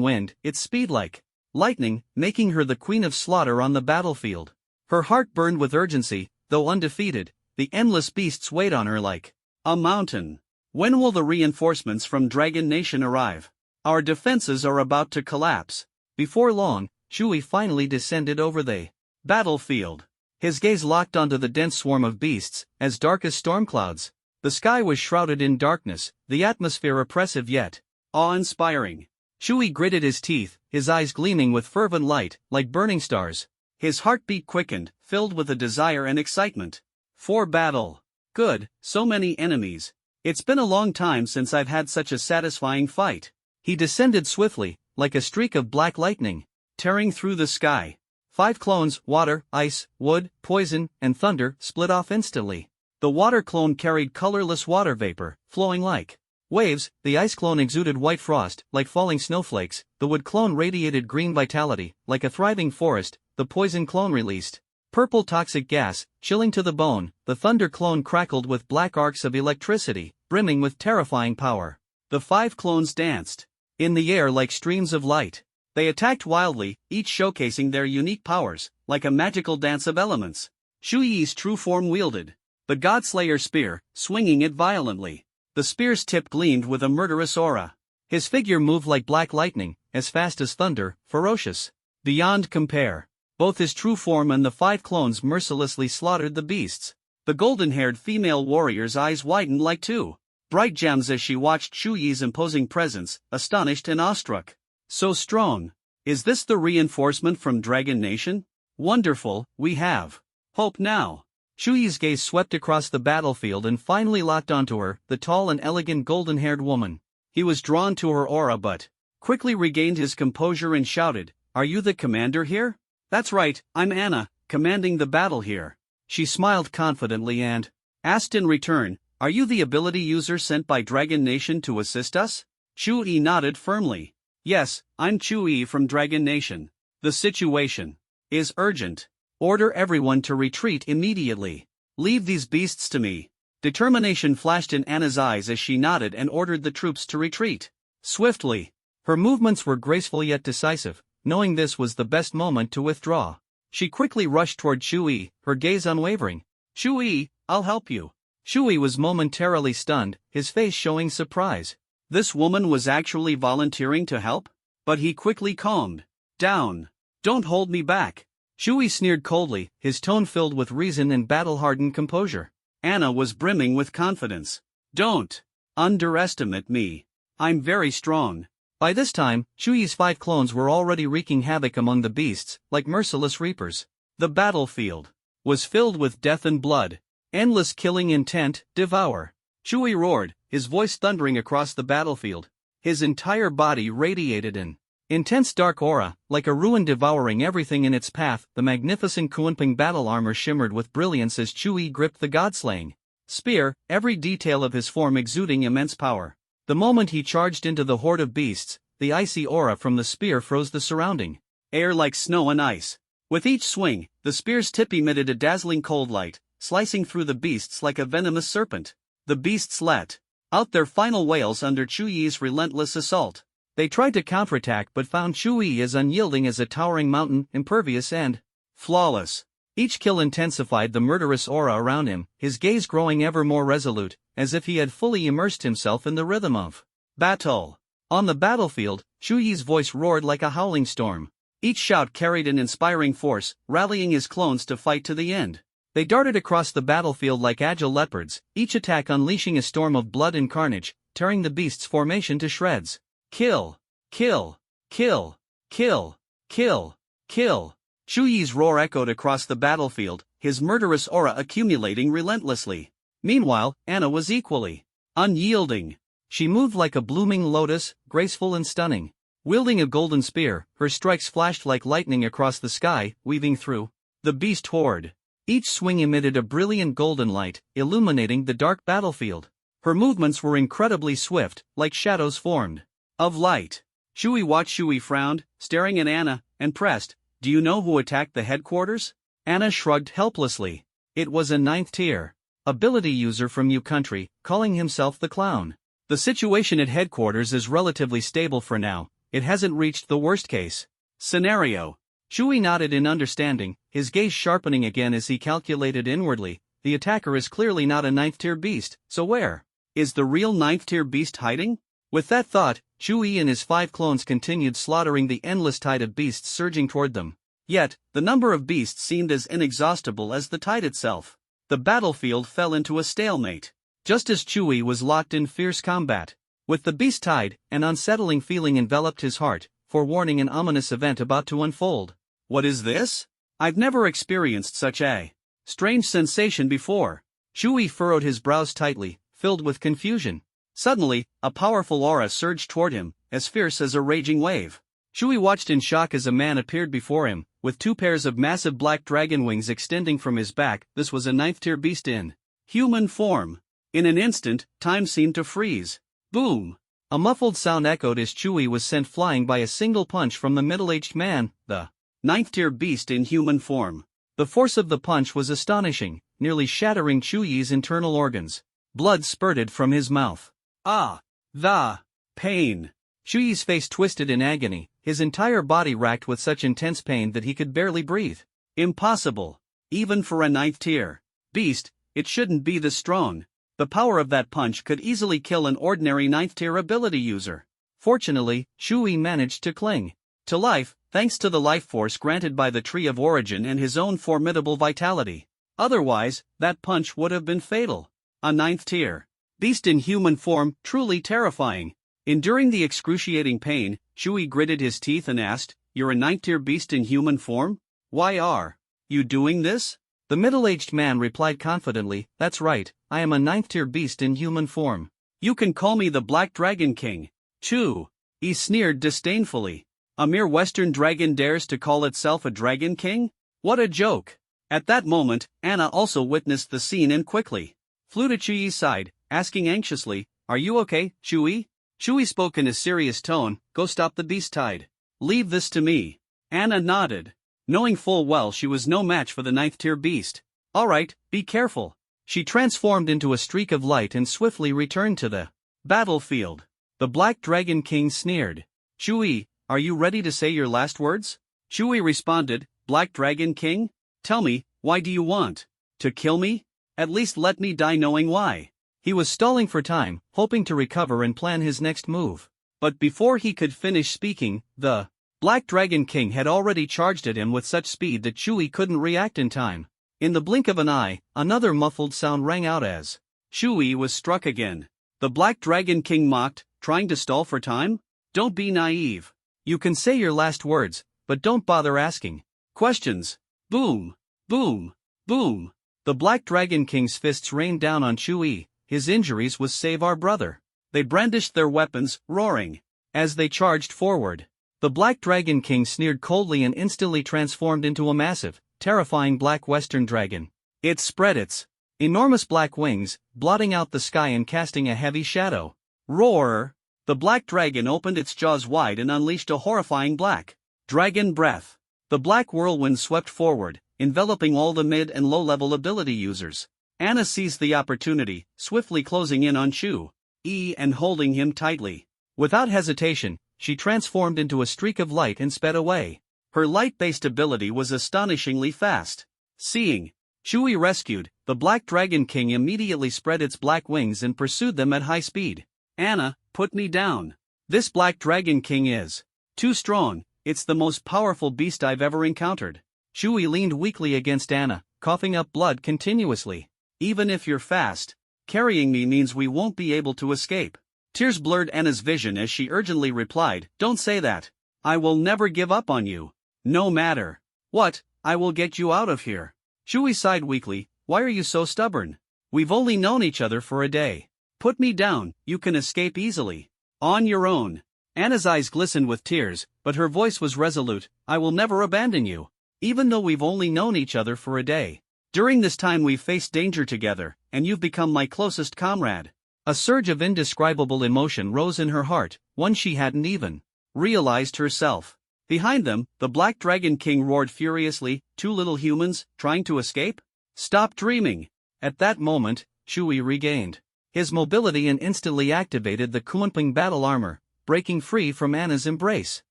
wind, its speed like lightning, making her the queen of slaughter on the battlefield. Her heart burned with urgency, though undefeated, the endless beasts weighed on her like a mountain. "When will the reinforcements from Dragon Nation arrive? Our defenses are about to collapse." Before long, Shui finally descended over the battlefield. His gaze locked onto the dense swarm of beasts, as dark as storm clouds. The sky was shrouded in darkness, the atmosphere oppressive yet awe-inspiring. Shui gritted his teeth, his eyes gleaming with fervent light, like burning stars. His heartbeat quickened, filled with a desire and excitement. For battle. Good, so many enemies. It's been a long time since I've had such a satisfying fight. He descended swiftly, like a streak of black lightning, tearing through the sky. 5 clones, water, ice, wood, poison, and thunder, split off instantly. The water clone carried colorless water vapor, flowing like waves. The ice clone exuded white frost, like falling snowflakes. The wood clone radiated green vitality, like a thriving forest. The poison clone released purple toxic gas, chilling to the bone. The thunder clone crackled with black arcs of electricity, brimming with terrifying power. The 5 clones danced in the air like streams of light. They attacked wildly, each showcasing their unique powers, like a magical dance of elements. Shu Yi's true form wielded the Godslayer spear, swinging it violently. The spear's tip gleamed with a murderous aura. His figure moved like black lightning, as fast as thunder, ferocious beyond compare. Both his true form and the 5 clones mercilessly slaughtered the beasts. The golden-haired female warrior's eyes widened like two bright gems as she watched Shu Yi's imposing presence, astonished and awestruck. So strong. Is this the reinforcement from Dragon Nation? Wonderful, we have hope now. Shu Yi's gaze swept across the battlefield and finally locked onto her, the tall and elegant golden-haired woman. He was drawn to her aura but quickly regained his composure and shouted, "Are you the commander here?" "That's right, I'm Anna, commanding the battle here." She smiled confidently and asked in return, "Are you the ability user sent by Dragon Nation to assist us?" Chu Yi nodded firmly. "Yes, I'm Chu Yi from Dragon Nation. The situation is urgent. Order everyone to retreat immediately. Leave these beasts to me." Determination flashed in Anna's eyes as she nodded and ordered the troops to retreat swiftly. Her movements were graceful yet decisive. Knowing this was the best moment to withdraw, she quickly rushed toward Chu Yi, her gaze unwavering. "Chu Yi, I'll help you." Chu Yi was momentarily stunned, his face showing surprise. This woman was actually volunteering to help? But he quickly calmed down. "Don't hold me back." Chu Yi sneered coldly, his tone filled with reason and battle-hardened composure. Anna was brimming with confidence. "Don't underestimate me. I'm very strong." By this time, Chu Yi's 5 clones were already wreaking havoc among the beasts, like merciless reapers. The battlefield was filled with death and blood. Endless killing intent, devour. Chu Yi roared, his voice thundering across the battlefield. His entire body radiated an intense dark aura, like a ruin devouring everything in its path. The magnificent Kunping battle armor shimmered with brilliance as Chu Yi gripped the god-slaying spear, every detail of his form exuding immense power. The moment he charged into the horde of beasts, the icy aura from the spear froze the surrounding air like snow and ice. With each swing, the spear's tip emitted a dazzling cold light, slicing through the beasts like a venomous serpent. The beasts let out their final wails under Chu Yi's relentless assault. They tried to counterattack but found Chu Yi as unyielding as a towering mountain, impervious and flawless. Each kill intensified the murderous aura around him, his gaze growing ever more resolute, as if he had fully immersed himself in the rhythm of battle. On the battlefield, Chu Yi's voice roared like a howling storm. Each shout carried an inspiring force, rallying his clones to fight to the end. They darted across the battlefield like agile leopards, each attack unleashing a storm of blood and carnage, tearing the beast's formation to shreds. Kill! Kill! Kill! Kill! Kill! Kill! Chu Yi's roar echoed across the battlefield, his murderous aura accumulating relentlessly. Meanwhile, Anna was equally unyielding. She moved like a blooming lotus, graceful and stunning. Wielding a golden spear, her strikes flashed like lightning across the sky, weaving through the beast horde. Each swing emitted a brilliant golden light, illuminating the dark battlefield. Her movements were incredibly swift, like shadows formed of light. Chu Yi watched. Chu Yi frowned, staring at Anna, and pressed, "Do you know who attacked the headquarters?" Anna shrugged helplessly. It was a 9th tier ability user from Yu country, calling himself the Clown. The situation at headquarters is relatively stable for now. It hasn't reached the worst case scenario. Chu Yi nodded in understanding, his gaze sharpening again as he calculated inwardly. The attacker is clearly not a 9th tier beast, so where is the real 9th tier beast hiding? With that thought, Chu Yi and his 5 clones continued slaughtering the endless tide of beasts surging toward them. Yet, the number of beasts seemed as inexhaustible as the tide itself. The battlefield fell into a stalemate. Just as Chu Yi was locked in fierce combat with the beast tide, an unsettling feeling enveloped his heart, forewarning an ominous event about to unfold. What is this? I've never experienced such a strange sensation before. Chu Yi furrowed his brows tightly, filled with confusion. Suddenly, a powerful aura surged toward him, as fierce as a raging wave. Chu Yi watched in shock as a man appeared before him, with 2 pairs of massive black dragon wings extending from his back. This was a 9th tier beast in human form. In an instant, time seemed to freeze. Boom! A muffled sound echoed as Chu Yi was sent flying by a single punch from the middle-aged man, the 9th tier beast in human form. The force of the punch was astonishing, nearly shattering Chu Yi's internal organs. Blood spurted from his mouth. Ah! The pain! Chu Yi's face twisted in agony, his entire body racked with such intense pain that he could barely breathe. Impossible! Even for a 9th tier beast, it shouldn't be this strong. The power of that punch could easily kill an ordinary 9th tier ability user. Fortunately, Chu Yi managed to cling to life, thanks to the life force granted by the Tree of Origin and his own formidable vitality. Otherwise, that punch would have been fatal. A 9th tier Beast in human form, truly terrifying. Enduring the excruciating pain, Shui gritted his teeth and asked, "You're a 9th-tier beast in human form? Why are you doing this?" The middle-aged man replied confidently, "That's right, I am a 9th-tier beast in human form. You can call me the Black Dragon King." Chu. He sneered disdainfully. A mere Western dragon dares to call itself a Dragon King? What a joke! At that moment, Anna also witnessed the scene and quickly flew to Chuyi's side, asking anxiously, "Are you okay, Chuyi?" Chuyi spoke in a serious tone, "Go stop the beast tide. Leave this to me." Anna nodded, knowing full well she was no match for the 9th-tier beast. "Alright, be careful." She transformed into a streak of light and swiftly returned to the battlefield. The Black Dragon King sneered. "Chuyi, are you ready to say your last words?" Chuyi responded, "Black Dragon King? Tell me, why do you want to kill me? At least let me die knowing why." He was stalling for time, hoping to recover and plan his next move. But before he could finish speaking, the Black Dragon King had already charged at him with such speed that Chuyi couldn't react in time. In the blink of an eye, another muffled sound rang out as Chuyi was struck again. The Black Dragon King mocked, trying to stall for time? Don't be naive. You can say your last words, but don't bother asking questions. Boom! Boom! Boom! The Black Dragon King's fists rained down on Chuyi. His injuries was save our brother. They brandished their weapons, roaring as they charged forward. The Black Dragon King sneered coldly and instantly transformed into a massive, terrifying black western dragon. It spread its enormous black wings, blotting out the sky and casting a heavy shadow. Roar! The black dragon opened its jaws wide and unleashed a horrifying black dragon breath. The black whirlwind swept forward, enveloping all the mid and low-level ability users. Anna seized the opportunity, swiftly closing in on Chuyi and holding him tightly. Without hesitation, she transformed into a streak of light and sped away. Her light-based ability was astonishingly fast. Seeing Chuyi rescued, the Black Dragon King immediately spread its black wings and pursued them at high speed. "Anna, put me down. This Black Dragon King is too strong. It's the most powerful beast I've ever encountered." Chuyi leaned weakly against Anna, coughing up blood continuously. "Even if you're fast, carrying me means we won't be able to escape." Tears blurred Anna's vision as she urgently replied, "Don't say that. I will never give up on you. No matter what, I will get you out of here." Chuyi sighed weakly, "Why are you so stubborn? We've only known each other for a day. Put me down, you can escape easily. On your own." Anna's eyes glistened with tears, but her voice was resolute, "I will never abandon you. Even though we've only known each other for a day. During this time we've faced danger together, and you've become my closest comrade." A surge of indescribable emotion rose in her heart, one she hadn't even realized herself. Behind them, the Black Dragon King roared furiously, "Two little humans, trying to escape? Stop dreaming!" At that moment, Chuyi regained his mobility and instantly activated the Kunping battle armor, breaking free from Anna's embrace.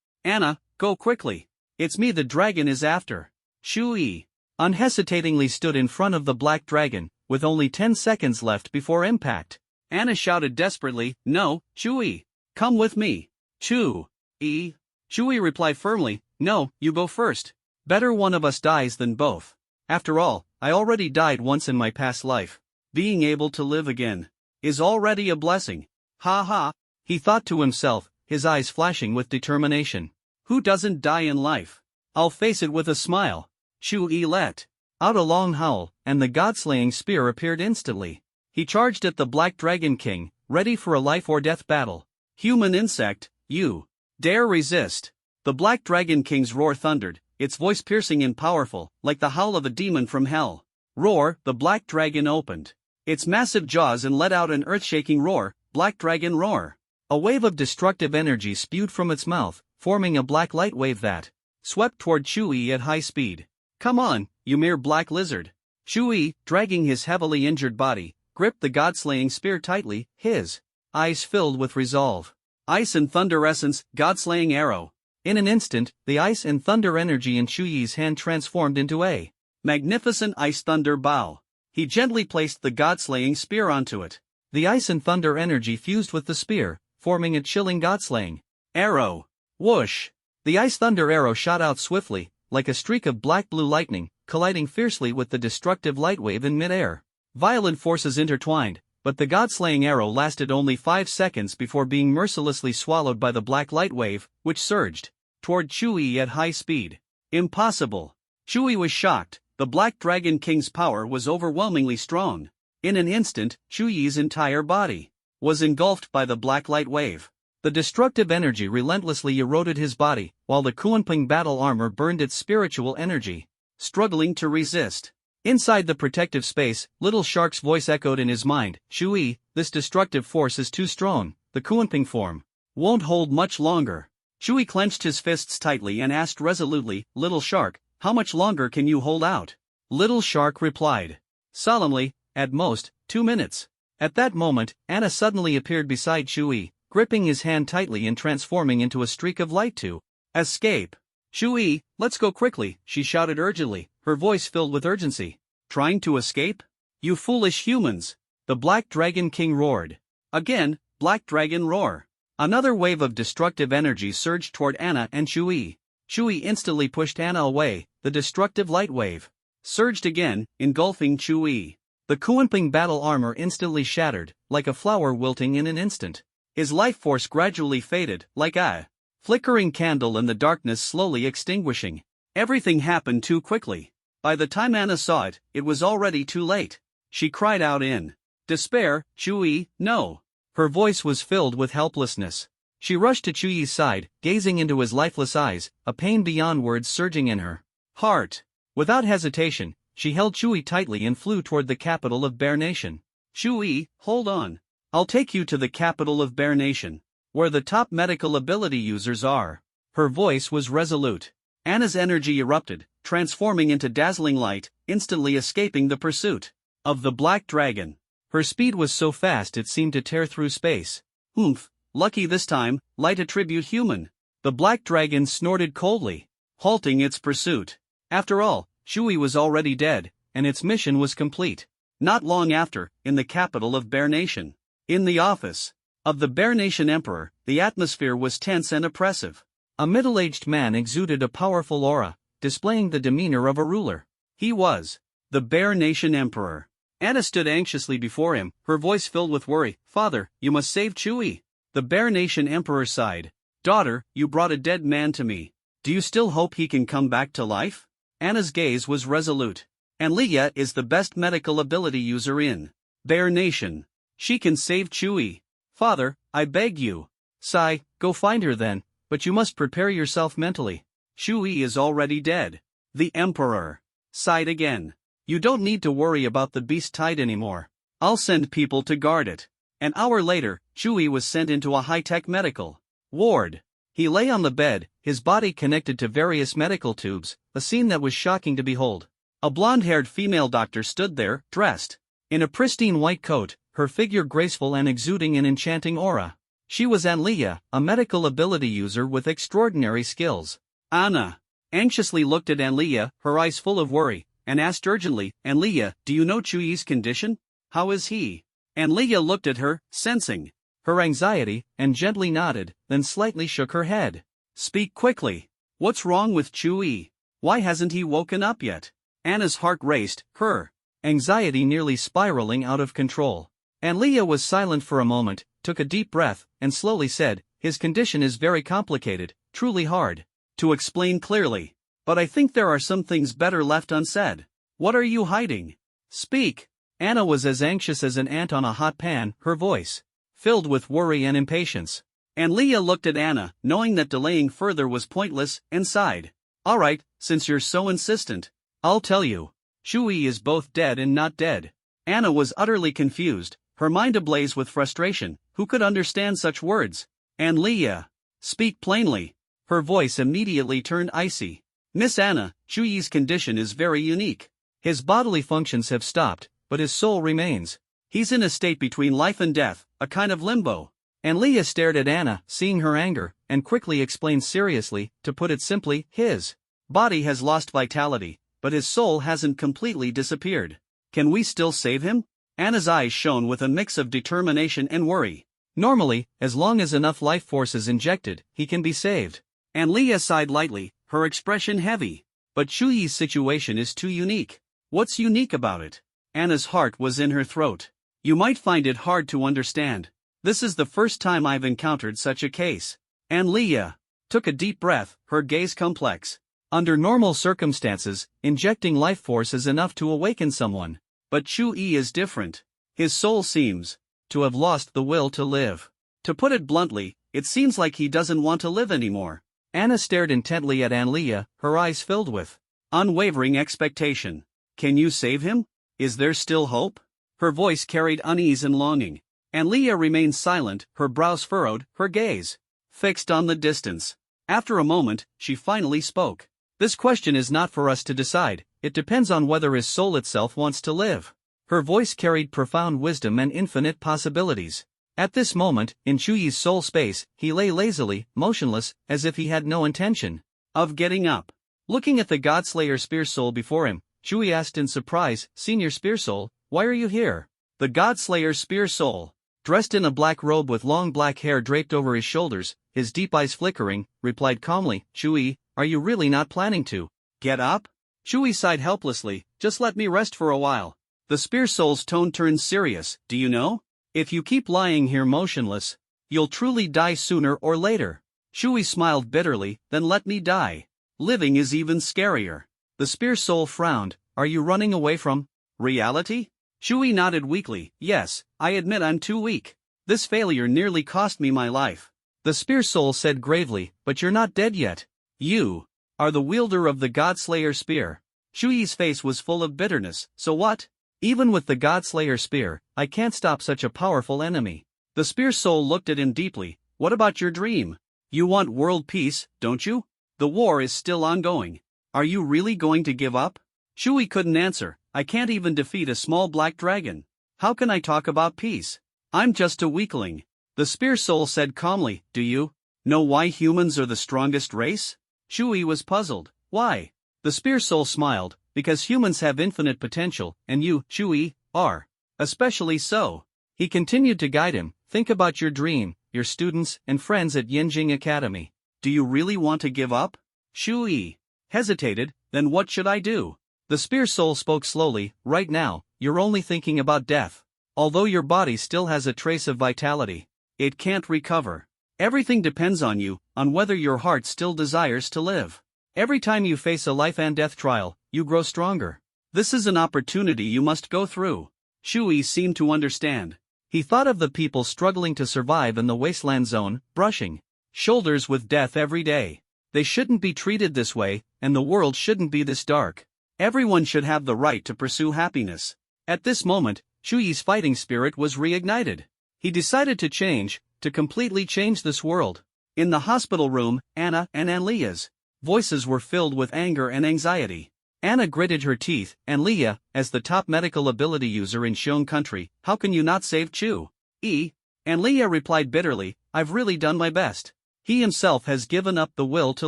"Anna, go quickly. It's me the dragon is after." Chuyi unhesitatingly stood in front of the Black Dragon, with only 10 seconds left before impact. Anna shouted desperately, "No, Chuyi! Come with me!" Chuyi replied firmly, "No, you go first. Better one of us dies than both. After all, I already died once in my past life. Being able to live again is already a blessing." "Ha ha," he thought to himself, his eyes flashing with determination. "Who doesn't die in life? I'll face it with a smile." Chuyi let out a long howl, and the god-slaying spear appeared instantly. He charged at the Black Dragon King, ready for a life-or-death battle. "Human insect, you dare resist?" The Black Dragon King's roar thundered, its voice piercing and powerful, like the howl of a demon from hell. Roar! The Black Dragon opened its massive jaws and let out an earth-shaking roar, Black Dragon Roar. A wave of destructive energy spewed from its mouth, forming a black light wave that swept toward Chuyi at high speed. "Come on, you mere black lizard." Chuyi, dragging his heavily injured body, gripped the god-slaying spear tightly, his eyes filled with resolve. Ice and Thunder Essence, God-slaying arrow. In an instant, the ice and thunder energy in Chuyi's hand transformed into a magnificent ice thunder bow. He gently placed the god-slaying spear onto it. The ice and thunder energy fused with the spear, forming a chilling god-slaying arrow. Whoosh! The ice thunder arrow shot out swiftly, like a streak of black-blue lightning, colliding fiercely with the destructive light wave in mid-air. Violent forces intertwined, but the god-slaying arrow lasted only 5 seconds before being mercilessly swallowed by the black light wave, which surged toward Chui at high speed. Impossible. Chui was shocked. The Black Dragon King's power was overwhelmingly strong. In an instant, Chuyi's entire body was engulfed by the black light wave. The destructive energy relentlessly eroded his body, while the Kunping battle armor burned its spiritual energy, struggling to resist. Inside the protective space, Little Shark's voice echoed in his mind, "Chui, this destructive force is too strong, the Kunping form won't hold much longer." Chui clenched his fists tightly and asked resolutely, "Little Shark, how much longer can you hold out?" Little Shark replied solemnly, "At most, 2 minutes." At that moment, Anna suddenly appeared beside Chui, gripping his hand tightly and transforming into a streak of light to escape. "Chui, let's go quickly," she shouted urgently, her voice filled with urgency. "Trying to escape? You foolish humans!" The Black Dragon King roared. Again, Black Dragon roar. Another wave of destructive energy surged toward Anna and Chui. Chui instantly pushed Anna away. The destructive light wave surged again, engulfing Chui. The Kunping battle armor instantly shattered, like a flower wilting in an instant. His life force gradually faded, like a flickering candle in the darkness slowly extinguishing. Everything happened too quickly. By the time Anna saw it, it was already too late. She cried out in despair, "Chui, no!" Her voice was filled with helplessness. She rushed to Chuyi's side, gazing into his lifeless eyes, a pain beyond words surging in her heart. Without hesitation, she held Chui tightly and flew toward the capital of Bear Nation. "Chui, hold on. I'll take you to the capital of Bear Nation, where the top medical ability users are." Her voice was resolute. Anna's energy erupted, transforming into dazzling light, instantly escaping the pursuit of the Black Dragon. Her speed was so fast it seemed to tear through space. "Oomph, lucky this time, light attribute human." The Black Dragon snorted coldly, halting its pursuit. After all, Chui was already dead, and its mission was complete. Not long after, in the capital of Bear Nation. In the office of the Bear Nation Emperor, the atmosphere was tense and oppressive. A middle-aged man exuded a powerful aura, displaying the demeanor of a ruler. He was the Bear Nation Emperor. Anna stood anxiously before him, her voice filled with worry. "Father, you must save Chui." The Bear Nation Emperor sighed. "Daughter, you brought a dead man to me. Do you still hope he can come back to life?" Anna's gaze was resolute. "And Leah is the best medical ability user in Bear Nation. She can save Chui. Father, I beg you." "Sigh, go find her then, but you must prepare yourself mentally. Chui is already dead." The Emperor sighed again. "You don't need to worry about the beast tide anymore. I'll send people to guard it." An hour later, Chui was sent into a high-tech medical ward. He lay on the bed, his body connected to various medical tubes, a scene that was shocking to behold. A blonde-haired female doctor stood there, dressed in a pristine white coat, her figure graceful and exuding an enchanting aura. She was Anlia, a medical ability user with extraordinary skills. Anna anxiously looked at Anlia, her eyes full of worry, and asked urgently, "Anlia, do you know Chuyi's condition? How is he?" Anlia looked at her, sensing her anxiety, and gently nodded, then slightly shook her head. "Speak quickly. What's wrong with Chui? Why hasn't he woken up yet?" Anna's heart raced, her anxiety nearly spiraling out of control. Anlia was silent for a moment, took a deep breath, and slowly said, "His condition is very complicated, truly hard to explain clearly. But I think there are some things better left unsaid. What are you hiding? Speak." Anna was as anxious as an ant on a hot pan, her voice filled with worry and impatience. Anlia looked at Anna, knowing that delaying further was pointless, and sighed. "All right, since you're so insistent, I'll tell you. Chui is both dead and not dead." Anna was utterly confused, her mind ablaze with frustration. Who could understand such words? "Anlia, speak plainly." Her voice immediately turned icy. "Miss Anna, Chuyi's condition is very unique. His bodily functions have stopped, but his soul remains. He's in a state between life and death, a kind of limbo." Anlia stared at Anna, seeing her anger, and quickly explained seriously, "To put it simply, his body has lost vitality, but his soul hasn't completely disappeared. Can we still save him?" Anna's eyes shone with a mix of determination and worry. "Normally, as long as enough life force is injected, he can be saved." Anlia sighed lightly, her expression heavy. "But Chuyi's situation is too unique." "What's unique about it?" Anna's heart was in her throat. You might find it hard to understand. This is the first time I've encountered such a case. And Leah took a deep breath, her gaze complex. Under normal circumstances, injecting life force is enough to awaken someone. But Chu-yi is different. His soul seems to have lost the will to live. To put it bluntly, it seems like he doesn't want to live anymore. Anna stared intently at Leah, her eyes filled with unwavering expectation. Can you save him? Is there still hope? Her voice carried unease and longing. Leah remained silent, her brows furrowed, her gaze fixed on the distance. After a moment, she finally spoke. This question is not for us to decide, it depends on whether his soul itself wants to live. Her voice carried profound wisdom and infinite possibilities. At this moment, in Chu-yi's soul space, he lay lazily, motionless, as if he had no intention of getting up. Looking at the Godslayer Spear Soul before him, Chu-yi asked in surprise, Senior Spear Soul, why are you here? The Godslayer Spear Soul, dressed in a black robe with long black hair draped over his shoulders, his deep eyes flickering, replied calmly, Chu-yi, are you really not planning to get up? Chu-yi sighed helplessly, just let me rest for a while. The Spear Soul's tone turned serious, do you know? If you keep lying here motionless, you'll truly die sooner or later. Chu-yi smiled bitterly, then let me die. Living is even scarier. The Spear Soul frowned, are you running away from reality? Chu-yi nodded weakly, yes, I admit I'm too weak. This failure nearly cost me my life. The Spear Soul said gravely, but you're not dead yet. You are the wielder of the Godslayer Spear. Chu-yi's face was full of bitterness, so what? Even with the Godslayer Spear, I can't stop such a powerful enemy. The Spear Soul looked at him deeply, what about your dream? You want world peace, don't you? The war is still ongoing. Are you really going to give up? Chu-yi couldn't answer, I can't even defeat a small black dragon. How can I talk about peace? I'm just a weakling. The Spear Soul said calmly, do you know why humans are the strongest race? Chu-yi was puzzled, why? The Spear Soul smiled, because humans have infinite potential, and you, Chu-yi, are especially so. He continued to guide him, think about your dream, your students and friends at Yinjing Academy. Do you really want to give up? Chu-yi hesitated, then what should I do? The Spear Soul spoke slowly, right now, you're only thinking about death. Although your body still has a trace of vitality, it can't recover. Everything depends on you, on whether your heart still desires to live. Every time you face a life and death trial, you grow stronger. This is an opportunity you must go through. Chu-yi seemed to understand. He thought of the people struggling to survive in the wasteland zone, brushing shoulders with death every day. They shouldn't be treated this way, and the world shouldn't be this dark. Everyone should have the right to pursue happiness. At this moment, Chu-yi's fighting spirit was reignited. He decided to change, to completely change this world. In the hospital room, Anna and Leah's voices were filled with anger and anxiety. Anna gritted her teeth, and Leah, as the top medical ability user in Xiong country, how can you not save Chu-yi? And Leah replied bitterly, I've really done my best. He himself has given up the will to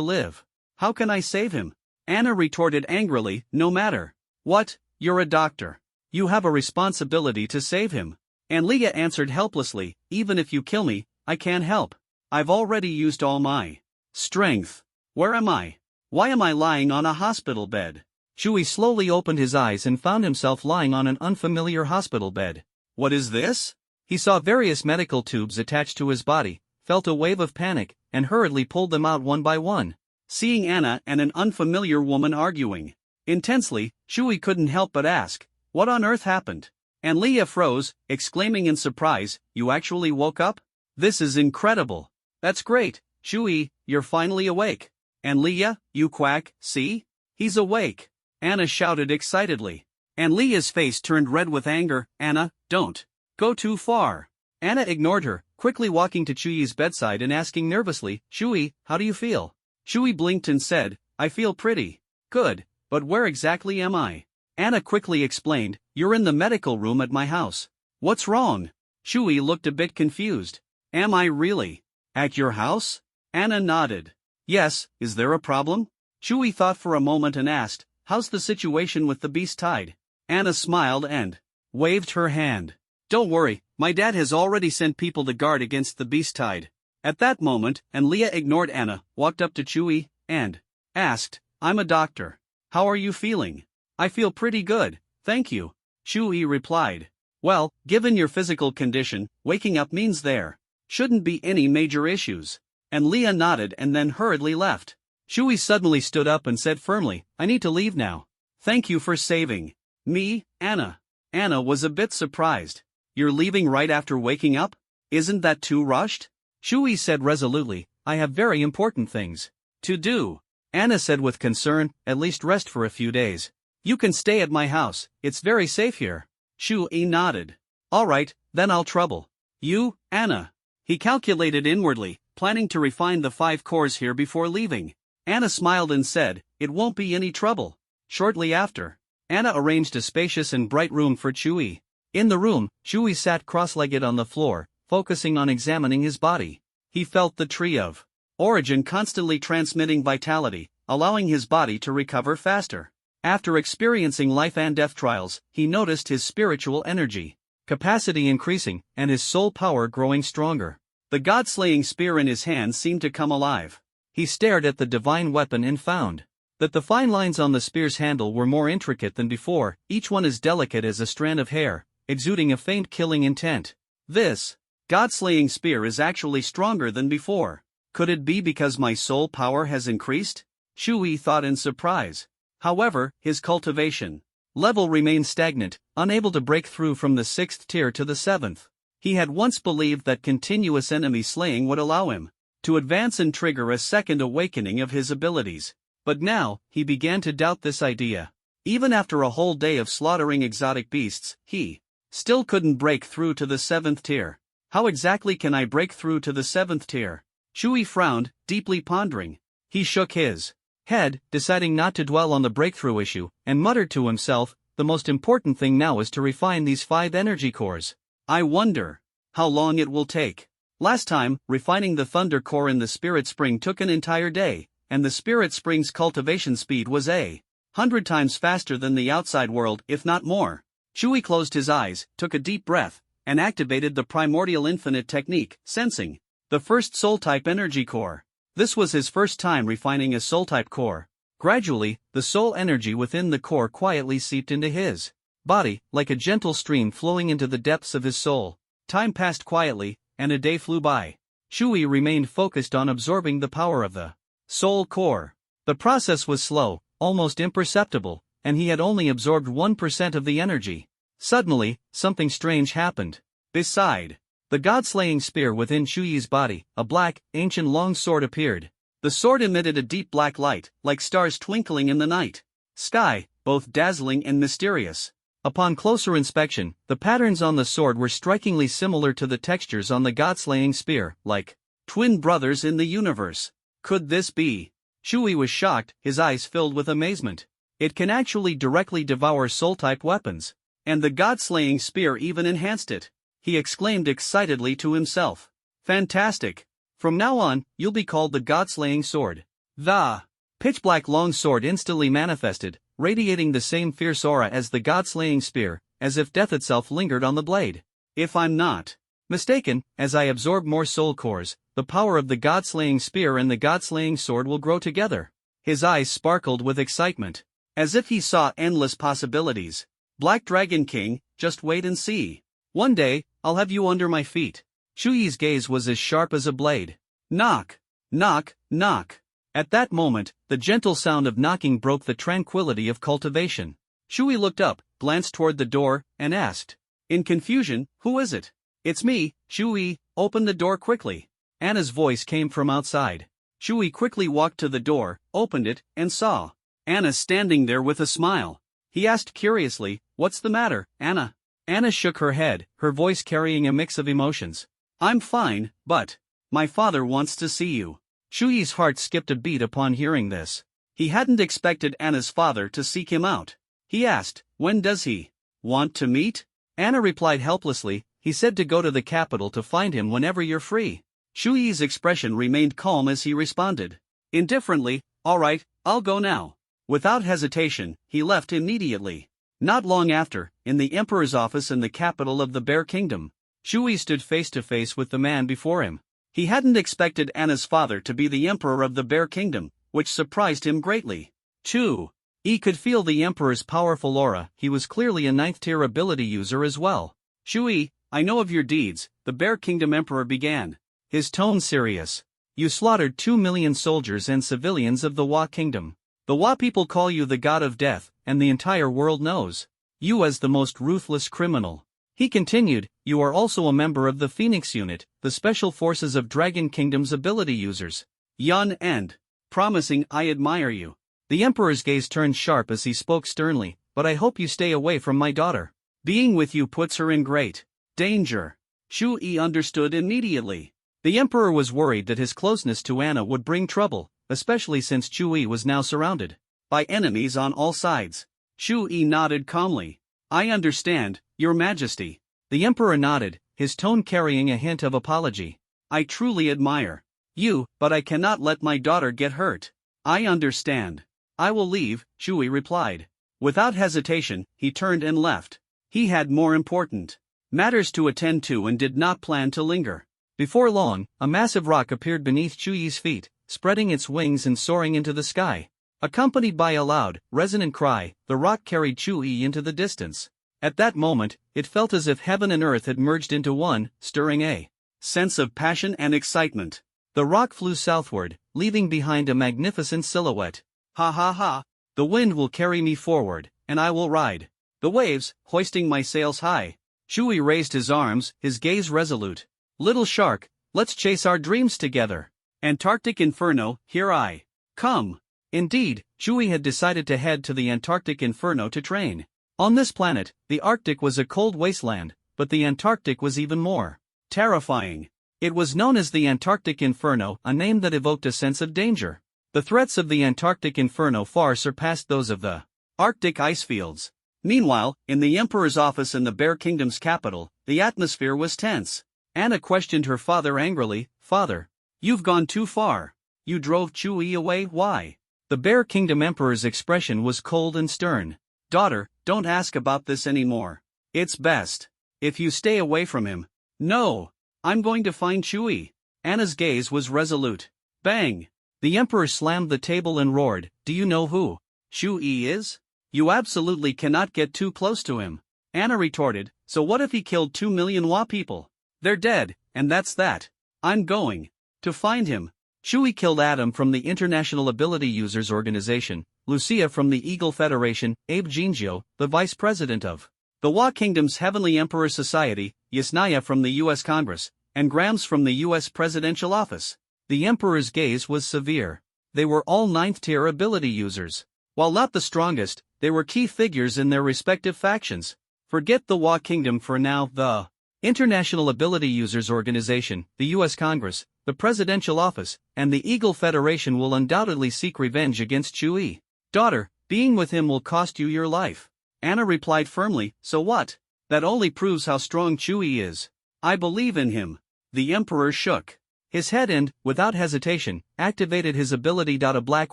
live. How can I save him? Anna retorted angrily, no matter what, you're a doctor. You have a responsibility to save him. And Leah answered helplessly, even if you kill me, I can't help. I've already used all my strength. Where am I? Why am I lying on a hospital bed? Chu-yi slowly opened his eyes and found himself lying on an unfamiliar hospital bed. What is this? He saw various medical tubes attached to his body, felt a wave of panic, and hurriedly pulled them out one by one. Seeing Anna and an unfamiliar woman arguing intensely, Chu-yi couldn't help but ask, what on earth happened? And Leah froze, exclaiming in surprise, you actually woke up? This is incredible. That's great, Chu-yi, you're finally awake. And Leah, you quack, see? He's awake. Anna shouted excitedly. And Leah's face turned red with anger, Anna, don't go too far. Anna ignored her, quickly walking to Chu-yi's bedside and asking nervously, Chu-yi, how do you feel? Chu-yi blinked and said, I feel pretty good, but where exactly am I? Anna quickly explained, you're in the medical room at my house. What's wrong? Chu-yi looked a bit confused. Am I really at your house? Anna nodded. Yes, is there a problem? Chu-yi thought for a moment and asked, how's the situation with the beast tide? Anna smiled and waved her hand. Don't worry, my dad has already sent people to guard against the beast tide. At that moment, and Leah ignored Anna, walked up to Chu-yi, and asked, I'm a doctor. How are you feeling? I feel pretty good, thank you. Chu-yi replied. Well, given your physical condition, waking up means there shouldn't be any major issues. And Leah nodded and then hurriedly left. Shui suddenly stood up and said firmly, I need to leave now. Thank you for saving me, Anna. Anna was a bit surprised. You're leaving right after waking up? Isn't that too rushed? Shui said resolutely, I have very important things to do. Anna said with concern, at least rest for a few days. You can stay at my house, it's very safe here. Shui nodded. All right, then I'll trouble you, Anna. He calculated inwardly, planning to refine the 5 cores here before leaving. Anna smiled and said, it won't be any trouble. Shortly after, Anna arranged a spacious and bright room for Shui. In the room, Shui sat cross-legged on the floor, focusing on examining his body. He felt the tree of origin constantly transmitting vitality, allowing his body to recover faster. After experiencing life and death trials, he noticed his spiritual energy capacity increasing, and his soul power growing stronger. The god-slaying spear in his hand seemed to come alive. He stared at the divine weapon and found that the fine lines on the spear's handle were more intricate than before, each one as delicate as a strand of hair, exuding a faint killing intent. This god-slaying spear is actually stronger than before. Could it be because my soul power has increased? Shui thought in surprise. However, his cultivation level remained stagnant, unable to break through from the 6th tier to the 7th. He had once believed that continuous enemy slaying would allow him to advance and trigger a second awakening of his abilities. But now, he began to doubt this idea. Even after a whole day of slaughtering exotic beasts, he still couldn't break through to the 7th tier. How exactly can I break through to the 7th tier? Shui frowned, deeply pondering. He shook his head, deciding not to dwell on the breakthrough issue, and muttered to himself, the most important thing now is to refine these 5 energy cores. I wonder how long it will take. Last time, refining the thunder core in the spirit spring took an entire day, and the spirit spring's cultivation speed was 100 times faster than the outside world, if not more. Shui closed his eyes, took a deep breath, and activated the primordial infinite technique, sensing the first soul-type energy core. This was his first time refining a soul-type core. Gradually, the soul energy within the core quietly seeped into his body, like a gentle stream flowing into the depths of his soul. Time passed quietly, and a day flew by. Shui remained focused on absorbing the power of the soul core. The process was slow, almost imperceptible, and he had only absorbed 1% of the energy. Suddenly, something strange happened. Beside the god-slaying spear within Shui's body, a black, ancient long sword appeared. The sword emitted a deep black light, like stars twinkling in the night sky, both dazzling and mysterious. Upon closer inspection, the patterns on the sword were strikingly similar to the textures on the god-slaying spear, like twin brothers in the universe. Could this be? Shui was shocked, his eyes filled with amazement. It can actually directly devour soul-type weapons. And the god-slaying spear even enhanced it. He exclaimed excitedly to himself. Fantastic! From now on, you'll be called the god-slaying sword. The pitch-black long sword instantly manifested, radiating the same fierce aura as the god-slaying spear, as if death itself lingered on the blade. If I'm not mistaken, as I absorb more soul cores, the power of the god-slaying spear and the god-slaying sword will grow together. His eyes sparkled with excitement, as if he saw endless possibilities. Black Dragon King, just wait and see. One day, I'll have you under my feet. Shui's gaze was as sharp as a blade. Knock, knock, knock. At that moment, the gentle sound of knocking broke the tranquility of cultivation. Shui looked up, glanced toward the door, and asked, in confusion, who is it? It's me, Shui, open the door quickly. Anna's voice came from outside. Shui quickly walked to the door, opened it, and saw Anna standing there with a smile. He asked curiously, what's the matter, Anna? Anna shook her head, her voice carrying a mix of emotions. I'm fine, but my father wants to see you. Shui's heart skipped a beat upon hearing this. He hadn't expected Anna's father to seek him out. He asked, when does he want to meet? Anna replied helplessly, he said to go to the capital to find him whenever you're free. Shui's expression remained calm as he responded. Indifferently, all right, I'll go now. Without hesitation, he left immediately. Not long after, in the emperor's office in the capital of the Bear Kingdom, Shui stood face to face with the man before him. He hadn't expected Anna's father to be the emperor of the Bear Kingdom, which surprised him greatly. 2. He could feel the emperor's powerful aura. He was clearly a 9th tier ability user as well. Shui, I know of your deeds, the Bear Kingdom Emperor began. His tone serious. You slaughtered 2 million soldiers and civilians of the Wa Kingdom. The Wa people call you the god of death, and the entire world knows you as the most ruthless criminal. He continued, you are also a member of the Phoenix Unit, the special forces of Dragon Kingdom's ability users. Yun and promising, I admire you. The Emperor's gaze turned sharp as he spoke sternly, but I hope you stay away from my daughter. Being with you puts her in great danger. Shui understood immediately. The Emperor was worried that his closeness to Anna would bring trouble, especially since Shui was now surrounded by enemies on all sides. Shui nodded calmly. I understand, Your Majesty. The Emperor nodded, his tone carrying a hint of apology. I truly admire you, but I cannot let my daughter get hurt. I understand. I will leave, Shui replied. Without hesitation, he turned and left. He had more important matters to attend to and did not plan to linger. Before long, a massive rock appeared beneath Shui's feet, spreading its wings and soaring into the sky. Accompanied by a loud, resonant cry, the rock carried Shui into the distance. At that moment, it felt as if heaven and earth had merged into one, stirring a sense of passion and excitement. The rock flew southward, leaving behind a magnificent silhouette. Ha ha ha! The wind will carry me forward, and I will ride the waves, hoisting my sails high. Shui raised his arms, his gaze resolute. Little shark, let's chase our dreams together. Antarctic Inferno, here I come. Indeed, Shui had decided to head to the Antarctic Inferno to train. On this planet, the Arctic was a cold wasteland, but the Antarctic was even more terrifying. It was known as the Antarctic Inferno, a name that evoked a sense of danger. The threats of the Antarctic Inferno far surpassed those of the Arctic ice fields. Meanwhile, in the Emperor's office in the Bear Kingdom's capital, the atmosphere was tense. Anna questioned her father angrily, Father, you've gone too far. You drove Shui away, why? The Bear Kingdom Emperor's expression was cold and stern. Daughter, don't ask about this anymore. It's best if you stay away from him. No, I'm going to find Shui. Anna's gaze was resolute. Bang! The Emperor slammed the table and roared, Do you know who Shui is? You absolutely cannot get too close to him. Anna retorted, So what if he killed 2 million Wa people? They're dead, and that's that. I'm going to find him. Shui killed Adam from the International Ability Users Organization, Lucia from the Eagle Federation, Abe Jinzhou, the Vice President of the Wa Kingdom's Heavenly Emperor Society, Yasnaya from the U.S. Congress, and Grams from the U.S. Presidential Office. The Emperor's gaze was severe. They were all 9th-tier ability users. While not the strongest, they were key figures in their respective factions. Forget the Wa Kingdom for now. The International Ability Users Organization, the U.S. Congress, the Presidential Office, and the Eagle Federation will undoubtedly seek revenge against Shui. Daughter, being with him will cost you your life. Anna replied firmly, So what? That only proves how strong Shui is. I believe in him. The Emperor shook his head and, without hesitation, activated his ability. A black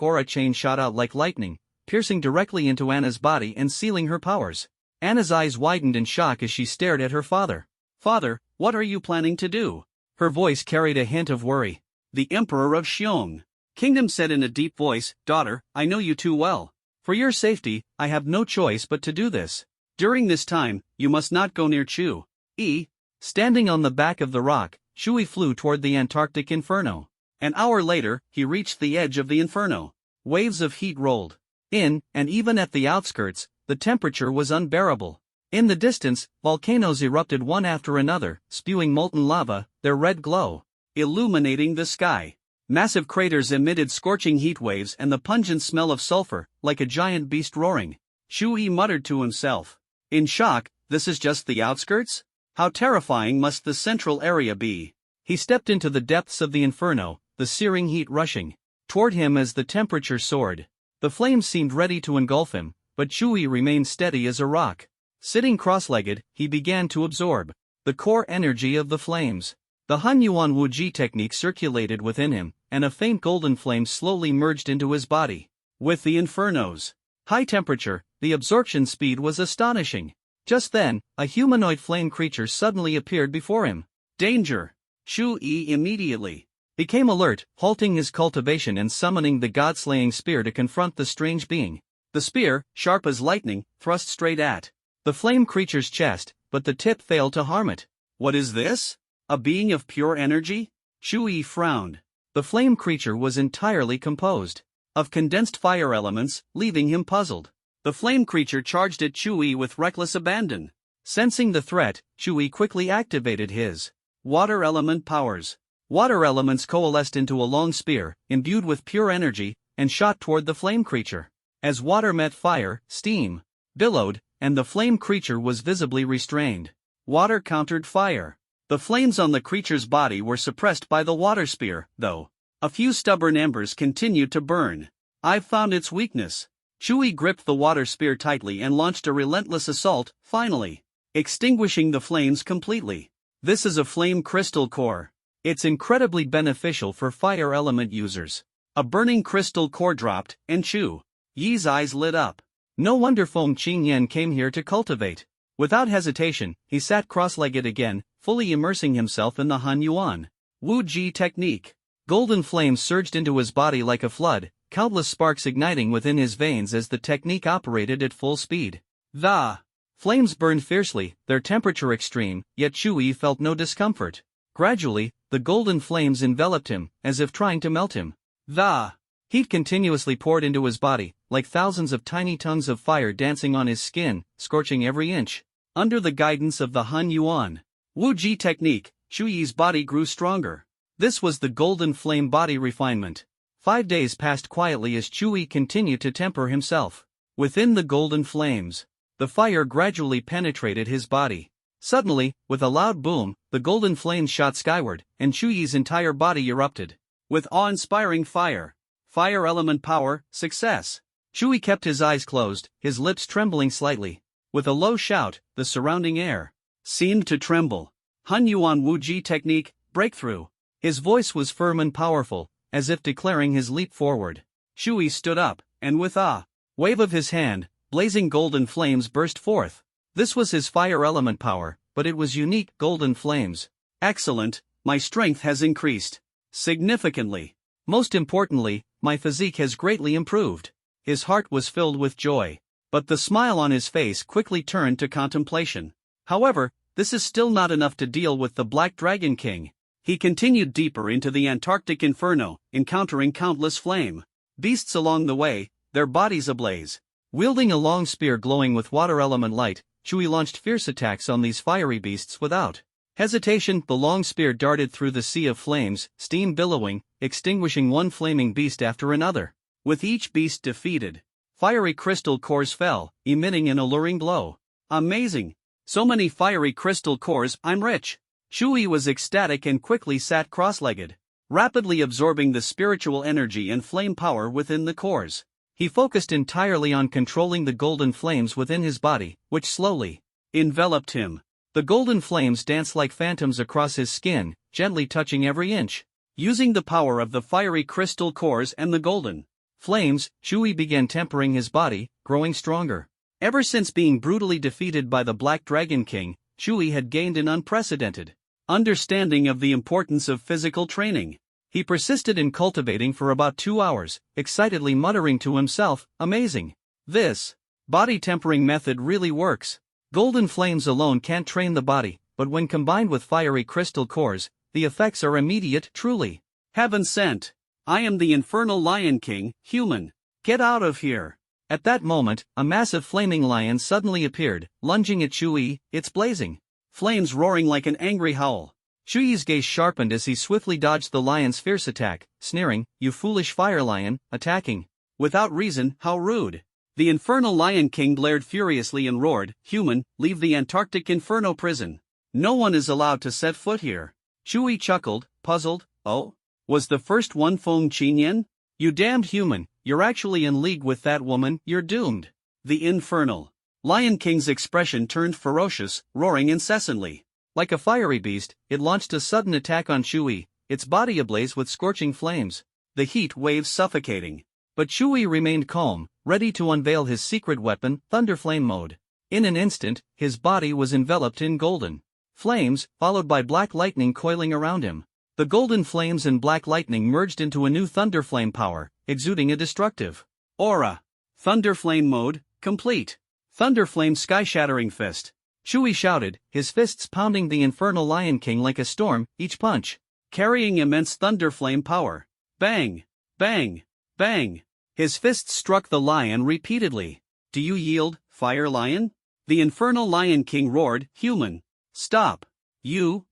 aura chain shot out like lightning, piercing directly into Anna's body and sealing her powers. Anna's eyes widened in shock as she stared at her father. Father, what are you planning to do? Her voice carried a hint of worry. The Emperor of Xiong Kingdom said in a deep voice, Daughter, I know you too well. For your safety, I have no choice but to do this. During this time, you must not go near Shui. Standing on the back of the rock, Shui flew toward the Antarctic Inferno. An hour later, he reached the edge of the Inferno. Waves of heat rolled in, and even at the outskirts, the temperature was unbearable. In the distance, volcanoes erupted one after another, spewing molten lava, their red glow illuminating the sky. Massive craters emitted scorching heat waves and the pungent smell of sulfur, like a giant beast roaring. Shui muttered to himself. In shock, this is just the outskirts? How terrifying must the central area be? He stepped into the depths of the inferno, the searing heat rushing toward him as the temperature soared. The flames seemed ready to engulf him, but Shui remained steady as a rock. Sitting cross-legged, he began to absorb the core energy of the flames. The Han Yuan Wuji technique circulated within him, and a faint golden flame slowly merged into his body. With the inferno's high temperature, the absorption speed was astonishing. Just then, a humanoid flame creature suddenly appeared before him. Danger! Shui immediately became alert, halting his cultivation and summoning the god-slaying spear to confront the strange being. The spear, sharp as lightning, thrust straight at the flame creature's chest, but the tip failed to harm it. What is this? A being of pure energy? Shui frowned. The flame creature was entirely composed of condensed fire elements, leaving him puzzled. The flame creature charged at Shui with reckless abandon. Sensing the threat, Shui quickly activated his water element powers. Water elements coalesced into a long spear, imbued with pure energy, and shot toward the flame creature. As water met fire, steam billowed, and the flame creature was visibly restrained. Water countered fire. The flames on the creature's body were suppressed by the water spear, though. A few stubborn embers continued to burn. I've found its weakness. Shui gripped the water spear tightly and launched a relentless assault, finally extinguishing the flames completely. This is a flame crystal core. It's incredibly beneficial for fire element users. A burning crystal core dropped, and Chu Yi's eyes lit up. No wonder Feng Qingyan came here to cultivate. Without hesitation, he sat cross-legged again, fully immersing himself in the Han Yuan Wu Ji technique. Golden flames surged into his body like a flood, countless sparks igniting within his veins as the technique operated at full speed. The flames burned fiercely, their temperature extreme, yet Shui felt no discomfort. Gradually, the golden flames enveloped him, as if trying to melt him. The heat continuously poured into his body, like thousands of tiny tongues of fire dancing on his skin, scorching every inch. Under the guidance of the Han Yuan Wu Ji technique, Shui's body grew stronger. This was the golden flame body refinement. 5 days passed quietly as Shui continued to temper himself. Within the golden flames, the fire gradually penetrated his body. Suddenly, with a loud boom, the golden flames shot skyward, and Shui's entire body erupted. With awe-inspiring fire element power, success. Shui kept his eyes closed, his lips trembling slightly. With a low shout, the surrounding air seemed to tremble. Han Yuan Wu Ji technique, breakthrough. His voice was firm and powerful, as if declaring his leap forward. Shui stood up, and with a wave of his hand, blazing golden flames burst forth. This was his fire element power, but it was unique golden flames. Excellent, my strength has increased significantly. Most importantly, my physique has greatly improved. His heart was filled with joy. But the smile on his face quickly turned to contemplation. However, this is still not enough to deal with the Black Dragon King. He continued deeper into the Antarctic inferno, encountering countless flame beasts along the way, their bodies ablaze. Wielding a long spear glowing with water element light, Shui launched fierce attacks on these fiery beasts without hesitation. The long spear darted through the sea of flames, steam billowing, extinguishing one flaming beast after another. With each beast defeated, fiery crystal cores fell, emitting an alluring glow. Amazing! So many fiery crystal cores, I'm rich! Shui was ecstatic and quickly sat cross-legged, rapidly absorbing the spiritual energy and flame power within the cores. He focused entirely on controlling the golden flames within his body, which slowly enveloped him. The golden flames danced like phantoms across his skin, gently touching every inch. Using the power of the fiery crystal cores and the golden flames, Shui began tempering his body, growing stronger. Ever since being brutally defeated by the Black Dragon King, Shui had gained an unprecedented understanding of the importance of physical training. He persisted in cultivating for about 2 hours, excitedly muttering to himself, "Amazing! This body tempering method really works. Golden flames alone can't train the body, but when combined with fiery crystal cores, the effects are immediate, truly. Heaven sent! I am the Infernal Lion King, human. Get out of here!" At that moment, a massive flaming lion suddenly appeared, lunging at Shui, its blazing flames roaring like an angry howl. Shui's gaze sharpened as he swiftly dodged the lion's fierce attack, sneering, "You foolish fire lion, attacking without reason, how rude." The Infernal Lion King glared furiously and roared, "Human, leave the Antarctic Inferno prison. No one is allowed to set foot here." Shui chuckled, puzzled. "Oh? Was the first one Feng Qingyan? You damned human, you're actually in league with that woman, you're doomed." The Infernal Lion King's expression turned ferocious, roaring incessantly. Like a fiery beast, it launched a sudden attack on Shui, its body ablaze with scorching flames, the heat waves suffocating. But Shui remained calm, ready to unveil his secret weapon, Thunderflame mode. In an instant, his body was enveloped in golden flames, followed by black lightning coiling around him. The golden flames and black lightning merged into a new Thunderflame power, exuding a destructive aura. Thunderflame mode, complete. Thunderflame sky-shattering fist. Chewie shouted, his fists pounding the infernal Lion King like a storm, each punch carrying immense thunderflame power. Bang! Bang! Bang! His fists struck the lion repeatedly. Do you yield, Fire Lion? The infernal Lion King roared, human. Stop. You,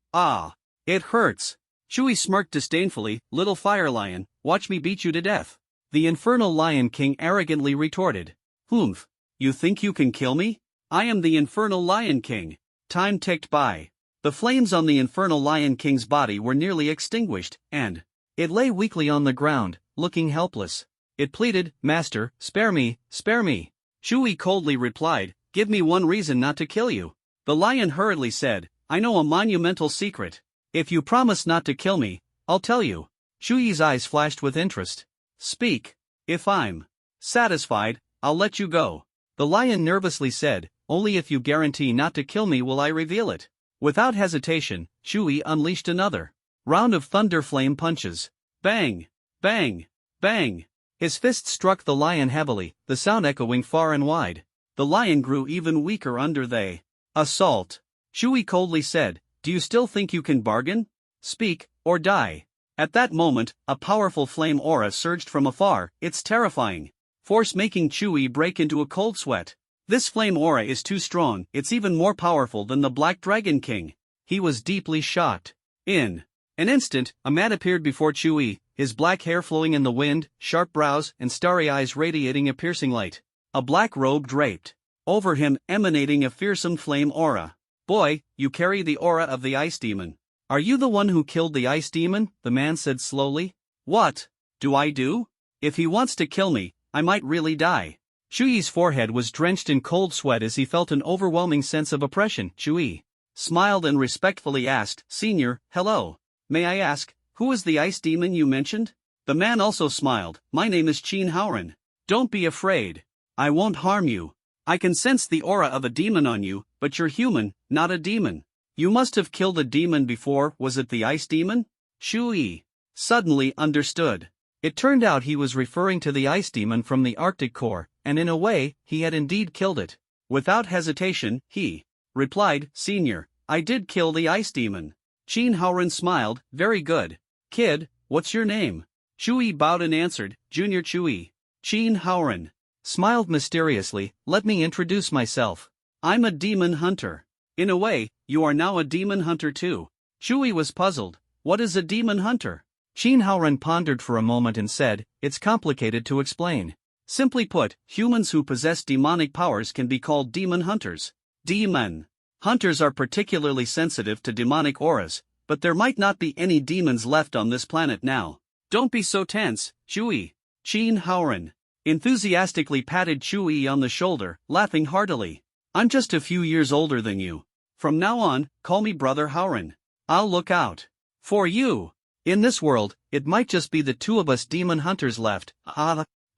it hurts. Chewie smirked disdainfully, little Fire Lion, watch me beat you to death. The infernal Lion King arrogantly retorted. Humph. You think you can kill me? I am the infernal Lion King. Time ticked by. The flames on the infernal Lion King's body were nearly extinguished, and it lay weakly on the ground, looking helpless. It pleaded, Master, spare me, spare me. Chewie coldly replied, give me one reason not to kill you. The lion hurriedly said, I know a monumental secret. If you promise not to kill me, I'll tell you. Chewie's eyes flashed with interest. Speak. If I'm satisfied, I'll let you go. The lion nervously said, only if you guarantee not to kill me will I reveal it. Without hesitation, Chewie unleashed another round of thunderflame punches. Bang! Bang! Bang! His fist struck the lion heavily, the sound echoing far and wide. The lion grew even weaker under the assault. Chewie coldly said, do you still think you can bargain? Speak, or die. At that moment, a powerful flame aura surged from afar, its terrifying force making Chewie break into a cold sweat. This flame aura is too strong, it's even more powerful than the Black Dragon King. He was deeply shocked. In an instant, a man appeared before Chewie, his black hair flowing in the wind, sharp brows and starry eyes radiating a piercing light. A black robe draped over him, emanating a fearsome flame aura. Boy, you carry the aura of the Ice Demon. Are you the one who killed the Ice Demon? The man said slowly. What do I do? If he wants to kill me, I might really die. Chewie's forehead was drenched in cold sweat as he felt an overwhelming sense of oppression. Chewie smiled and respectfully asked, Senior, hello. May I ask, who is the Ice Demon you mentioned? The man also smiled. My name is Chin Howren. Don't be afraid. I won't harm you. I can sense the aura of a demon on you, but you're human, not a demon. You must have killed a demon before, was it the Ice Demon? Chewie suddenly understood. It turned out he was referring to the Ice Demon from the Arctic Core, and in a way, he had indeed killed it. Without hesitation, he replied, Senior, I did kill the Ice Demon. Chin Howren smiled, very good. Kid, what's your name? Chewie bowed and answered, Junior Chewie. Chin Howren smiled mysteriously, let me introduce myself. I'm a demon hunter. In a way, you are now a demon hunter too. Chewie was puzzled. What is a demon hunter? Chin Howren pondered for a moment and said, it's complicated to explain. Simply put, humans who possess demonic powers can be called demon hunters. Demon hunters are particularly sensitive to demonic auras, but there might not be any demons left on this planet now. Don't be so tense, Chewie. Chin Howren enthusiastically patted Chewie on the shoulder, laughing heartily. I'm just a few years older than you. From now on, call me Brother Howren. I'll look out for you. In this world, it might just be the two of us demon hunters left.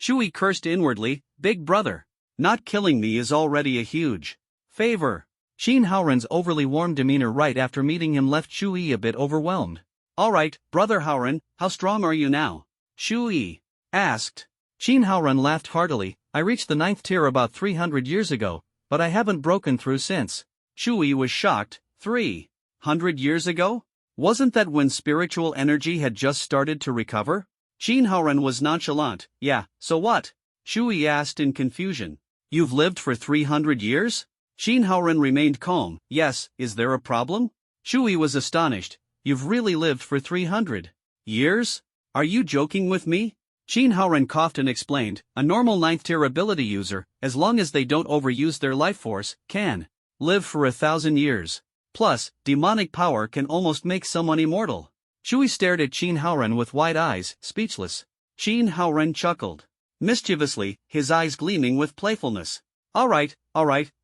Chewie cursed inwardly, Big Brother. Not killing me is already a huge favor. Chin Howren's overly warm demeanor right after meeting him left Chewie a bit overwhelmed. Alright, Brother Howren, how strong are you now? Chewie asked. Chin Howren laughed heartily, I reached the 9th tier about 300 years ago, but I haven't broken through since. Chewie was shocked. 300 years ago? Wasn't that when spiritual energy had just started to recover? Chin Howren was nonchalant. Yeah, so what? Chewie asked in confusion. You've lived for 300 years? Chin Howren remained calm. Yes, is there a problem? Chewie was astonished. You've really lived for 300 years? Are you joking with me? Chin Howren coughed and explained, a normal 9th tier ability user, as long as they don't overuse their life force, can live for 1,000 years. Plus, demonic power can almost make someone immortal. Chewie stared at Chin Howren with wide eyes, speechless. Chin Howren chuckled mischievously, his eyes gleaming with playfulness. Alright,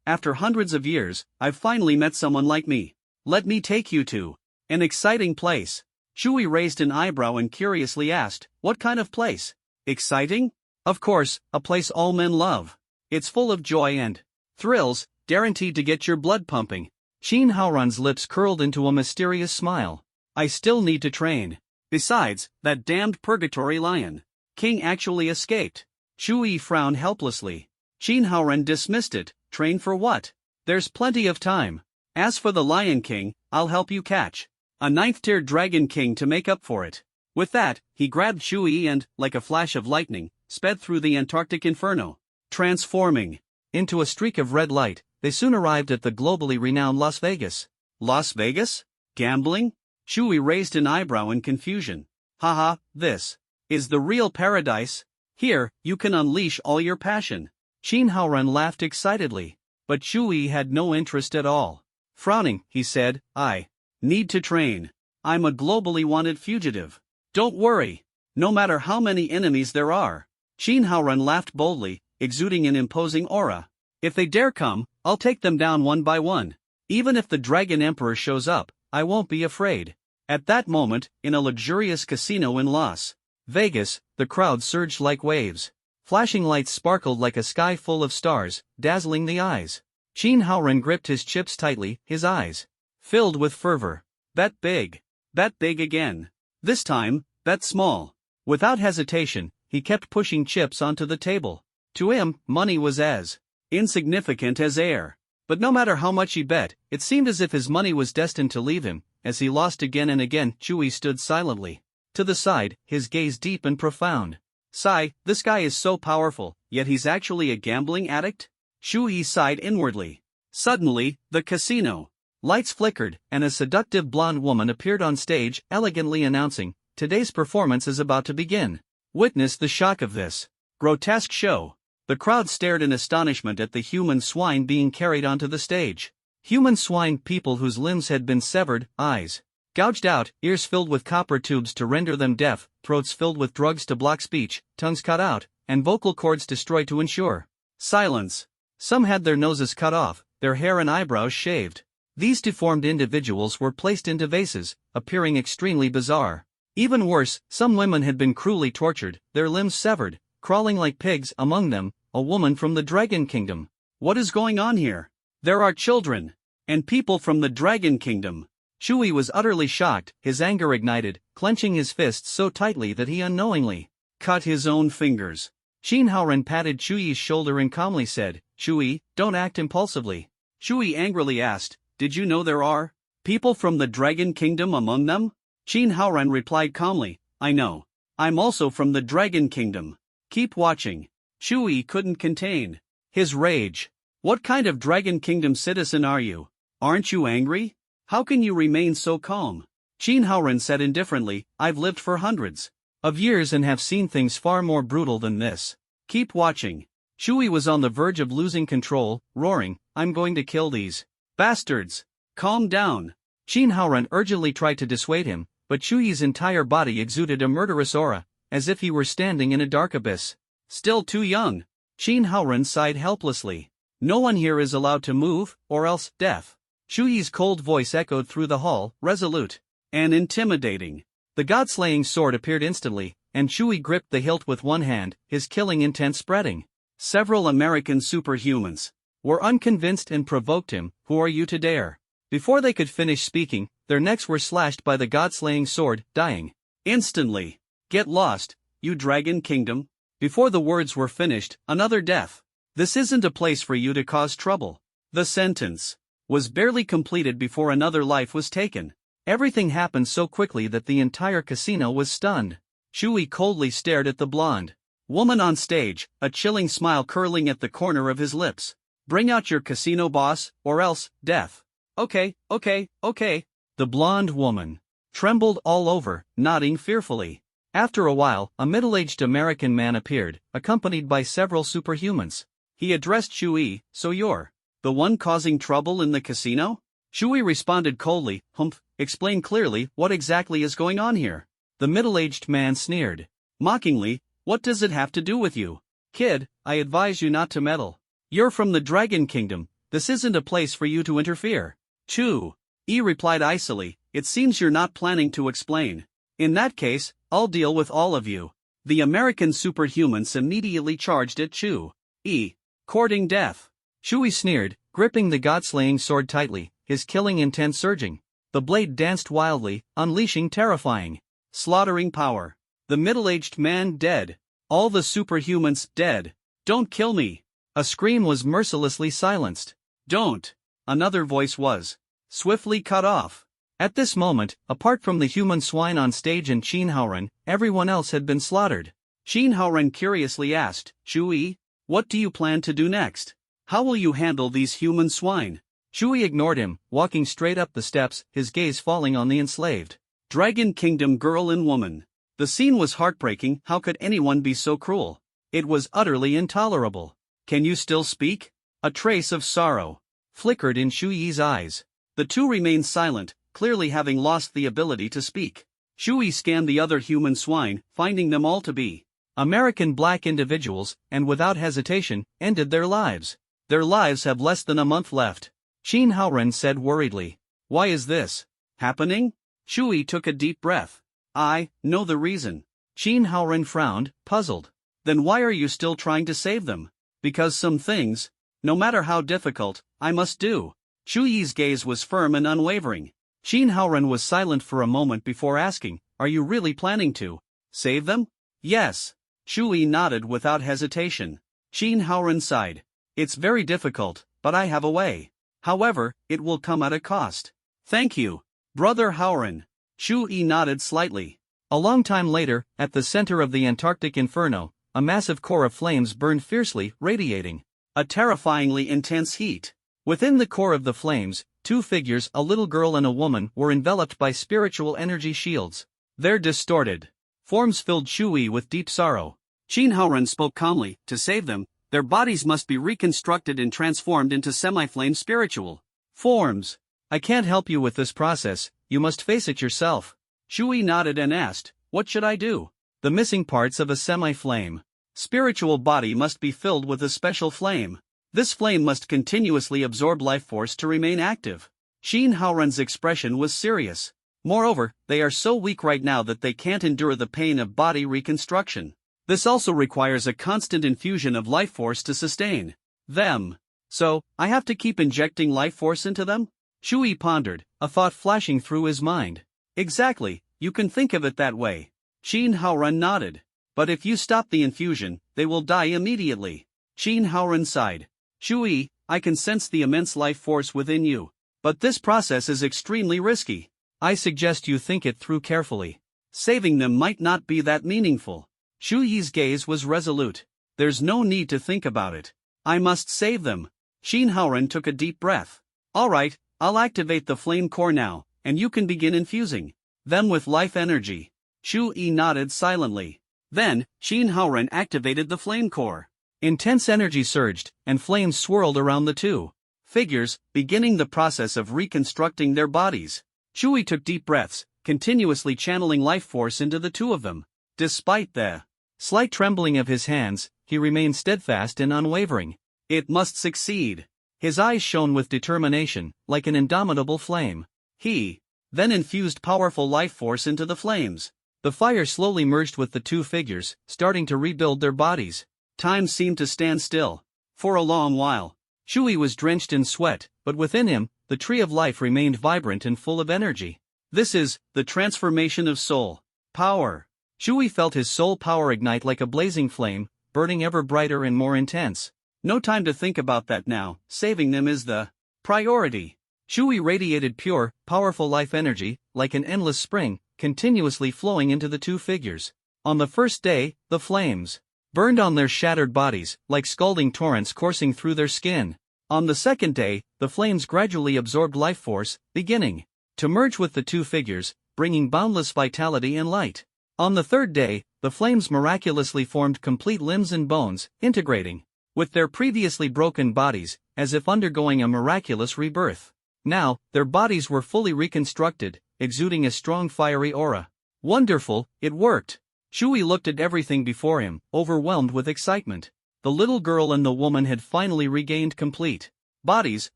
after hundreds of years, I've finally met someone like me. Let me take you to an exciting place. Chewie raised an eyebrow and curiously asked, what kind of place? Exciting? Of course, a place all men love. It's full of joy and thrills, guaranteed to get your blood pumping. Chin Howren's lips curled into a mysterious smile. I still need to train. Besides, that damned purgatory lion king actually escaped. Chewie frowned helplessly. Chin Howren dismissed it. Train for what? There's plenty of time. As for the Lion King, I'll help you catch a ninth-tier Dragon King to make up for it. With that, he grabbed Chewie and, like a flash of lightning, sped through the Antarctic inferno. Transforming into a streak of red light, they soon arrived at the globally renowned Las Vegas. Las Vegas? Gambling? Chewie raised an eyebrow in confusion. Haha, this is the real paradise. Here, you can unleash all your passion. Shin Haoran laughed excitedly. But Chewie had no interest at all. Frowning, he said, I need to train. I'm a globally wanted fugitive. Don't worry. No matter how many enemies there are. Shin Haoran laughed boldly, exuding an imposing aura. If they dare come, I'll take them down one by one. Even if the Dragon Emperor shows up, I won't be afraid. At that moment, in a luxurious casino in Las Vegas, the crowd surged like waves. Flashing lights sparkled like a sky full of stars, dazzling the eyes. Shin Haoran gripped his chips tightly, his eyes filled with fervor. Bet big. Bet big again. This time, bet small. Without hesitation, he kept pushing chips onto the table. To him, money was as insignificant as air. But no matter how much he bet, it seemed as if his money was destined to leave him. As he lost again and again, Chewie stood silently to the side, his gaze deep and profound. Sigh, this guy is so powerful, yet he's actually a gambling addict? Chewie sighed inwardly. Suddenly, the casino lights flickered, and a seductive blonde woman appeared on stage, elegantly announcing, "Today's performance is about to begin." Witness the shock of this grotesque show. The crowd stared in astonishment at the human swine being carried onto the stage. Human swine, people whose limbs had been severed, eyes gouged out, ears filled with copper tubes to render them deaf, throats filled with drugs to block speech, tongues cut out, and vocal cords destroyed to ensure silence. Some had their noses cut off, their hair and eyebrows shaved. These deformed individuals were placed into vases, appearing extremely bizarre. Even worse, some women had been cruelly tortured, their limbs severed, crawling like pigs. Among them, a woman from the Dragon Kingdom. What is going on here? There are children and people from the Dragon Kingdom. Chewie was utterly shocked, his anger ignited, clenching his fists so tightly that he unknowingly cut his own fingers. Shin Haoran patted Chewie's shoulder and calmly said, "Chewie, don't act impulsively." Chewie angrily asked, "Did you know there are people from the Dragon Kingdom among them?" Shin Haoran replied calmly, "I know. I'm also from the Dragon Kingdom. Keep watching." Chewie couldn't contain his rage. What kind of Dragon Kingdom citizen are you? Aren't you angry? How can you remain so calm? Shin Haoran said indifferently, "I've lived for hundreds of years and have seen things far more brutal than this. Keep watching." Chewie was on the verge of losing control, roaring, "I'm going to kill these bastards." "Calm down." Shin Haoran urgently tried to dissuade him, but Chewie's entire body exuded a murderous aura, as if he were standing in a dark abyss. "Still too young." Shin Haoran sighed helplessly. "No one here is allowed to move, or else death." Chewie's cold voice echoed through the hall, resolute and intimidating. The god-slaying sword appeared instantly, and Chewie gripped the hilt with one hand, his killing intent spreading. Several American superhumans were unconvinced and provoked him. "Who are you to dare?" Before they could finish speaking, their necks were slashed by the god-slaying sword, dying instantly. "Get lost, you Dragon Kingdom." Before the words were finished, another death. "This isn't a place for you to cause trouble." The sentence was barely completed before another life was taken. Everything happened so quickly that the entire casino was stunned. Chewie coldly stared at the blonde woman on stage, a chilling smile curling at the corner of his lips. "Bring out your casino boss, or else, death." Okay. The blonde woman trembled all over, nodding fearfully. After a while, a middle-aged American man appeared, accompanied by several superhumans. He addressed Chewie, "So you're the one causing trouble in the casino?" Chewie responded coldly, "Humph, explain clearly, what exactly is going on here?" The middle-aged man sneered mockingly, "What does it have to do with you? Kid, I advise you not to meddle. You're from the Dragon Kingdom, this isn't a place for you to interfere." Chewie replied icily, "It seems you're not planning to explain. In that case, I'll deal with all of you." The American superhumans immediately charged at Chewie, courting death. Chewie sneered, gripping the god-slaying sword tightly, his killing intent surging. The blade danced wildly, unleashing terrifying, slaughtering power. The middle-aged man dead. All the superhumans dead. "Don't kill me." A scream was mercilessly silenced. "Don't." another voice was swiftly cut off. At this moment, apart from the human swine on stage and Qin Haoren, everyone else had been slaughtered. Qin Haoren curiously asked, Shui, what do you plan to do next? How will you handle these human swine? Shui ignored him, walking straight up the steps, his gaze falling on the enslaved Dragon Kingdom girl and woman. The scene was heartbreaking. How could anyone be so cruel? It was utterly intolerable. Can you still speak? A trace of sorrow flickered in Shui's eyes. The two remained silent, clearly having lost the ability to speak. Shui scanned the other human swine, finding them all to be American black individuals, and without hesitation, ended their lives. Their lives have less than a month left. Qin Haoren said worriedly. Why is this happening? Shui took a deep breath. I know the reason. Qin Haoren frowned, puzzled. Then why are you still trying to save them? Because some things, no matter how difficult, I must do. Shui's gaze was firm and unwavering. Qin Haoren was silent for a moment before asking, are you really planning to save them? Yes. Shui nodded without hesitation. Qin Haoren sighed. It's very difficult, but I have a way. However, it will come at a cost. Thank you, Brother Haoren. Shui nodded slightly. A long time later, at the center of the Antarctic inferno, a massive core of flames burned fiercely, radiating a terrifyingly intense heat. Within the core of the flames, two figures, a little girl and a woman, were enveloped by spiritual energy shields. Their distorted forms filled Shui with deep sorrow. Qin Haoren spoke calmly, to save them, their bodies must be reconstructed and transformed into semi-flame spiritual forms. I can't help you with this process, you must face it yourself. Shui nodded and asked, what should I do? The missing parts of a semi-flame spiritual body must be filled with a special flame. This flame must continuously absorb life force to remain active. Qin Haoren's expression was serious. Moreover, they are so weak right now that they can't endure the pain of body reconstruction. This also requires a constant infusion of life force to sustain them. So, I have to keep injecting life force into them? Shui pondered, a thought flashing through his mind. Exactly, you can think of it that way. Qin Haoren nodded. But if you stop the infusion, they will die immediately. Qin Haoren sighed. Shui, I can sense the immense life force within you. But this process is extremely risky. I suggest you think it through carefully. Saving them might not be that meaningful. Shui's gaze was resolute. There's no need to think about it. I must save them. Qin Haoren took a deep breath. All right, I'll activate the flame core now, and you can begin infusing them with life energy. Shui nodded silently. Then, Qin Haoren activated the flame core. Intense energy surged, and flames swirled around the two figures, beginning the process of reconstructing their bodies. Shui took deep breaths, continuously channeling life force into the two of them. Despite the slight trembling of his hands, he remained steadfast and unwavering. It must succeed. His eyes shone with determination, like an indomitable flame. He then infused powerful life force into the flames. The fire slowly merged with the two figures, starting to rebuild their bodies. Time seemed to stand still. For a long while, Shui was drenched in sweat, but within him, the tree of life remained vibrant and full of energy. This is the transformation of soul power. Shui felt his soul power ignite like a blazing flame, burning ever brighter and more intense. No time to think about that now, saving them is the priority. Shui radiated pure, powerful life energy, like an endless spring, continuously flowing into the two figures. On the first day, the flames burned on their shattered bodies, like scalding torrents coursing through their skin. On the second day, the flames gradually absorbed life force, beginning to merge with the two figures, bringing boundless vitality and light. On the third day, the flames miraculously formed complete limbs and bones, integrating with their previously broken bodies, as if undergoing a miraculous rebirth. Now, their bodies were fully reconstructed, exuding a strong fiery aura. Wonderful, it worked. Shui looked at everything before him, overwhelmed with excitement. The little girl and the woman had finally regained complete bodies,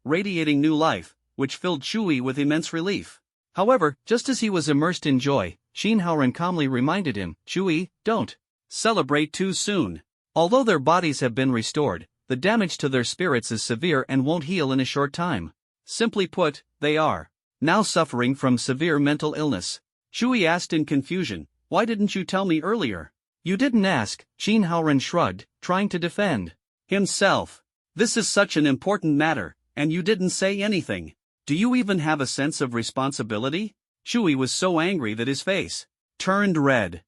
radiating new life, which filled Shui with immense relief. However, just as he was immersed in joy, Qin Haoren calmly reminded him, Shui, don't celebrate too soon. Although their bodies have been restored, the damage to their spirits is severe and won't heal in a short time. Simply put, they are now suffering from severe mental illness. Shui asked in confusion, why didn't you tell me earlier? You didn't ask, Qin Haoren shrugged, trying to defend himself. This is such an important matter, and you didn't say anything. Do you even have a sense of responsibility? Shui was so angry that his face turned red.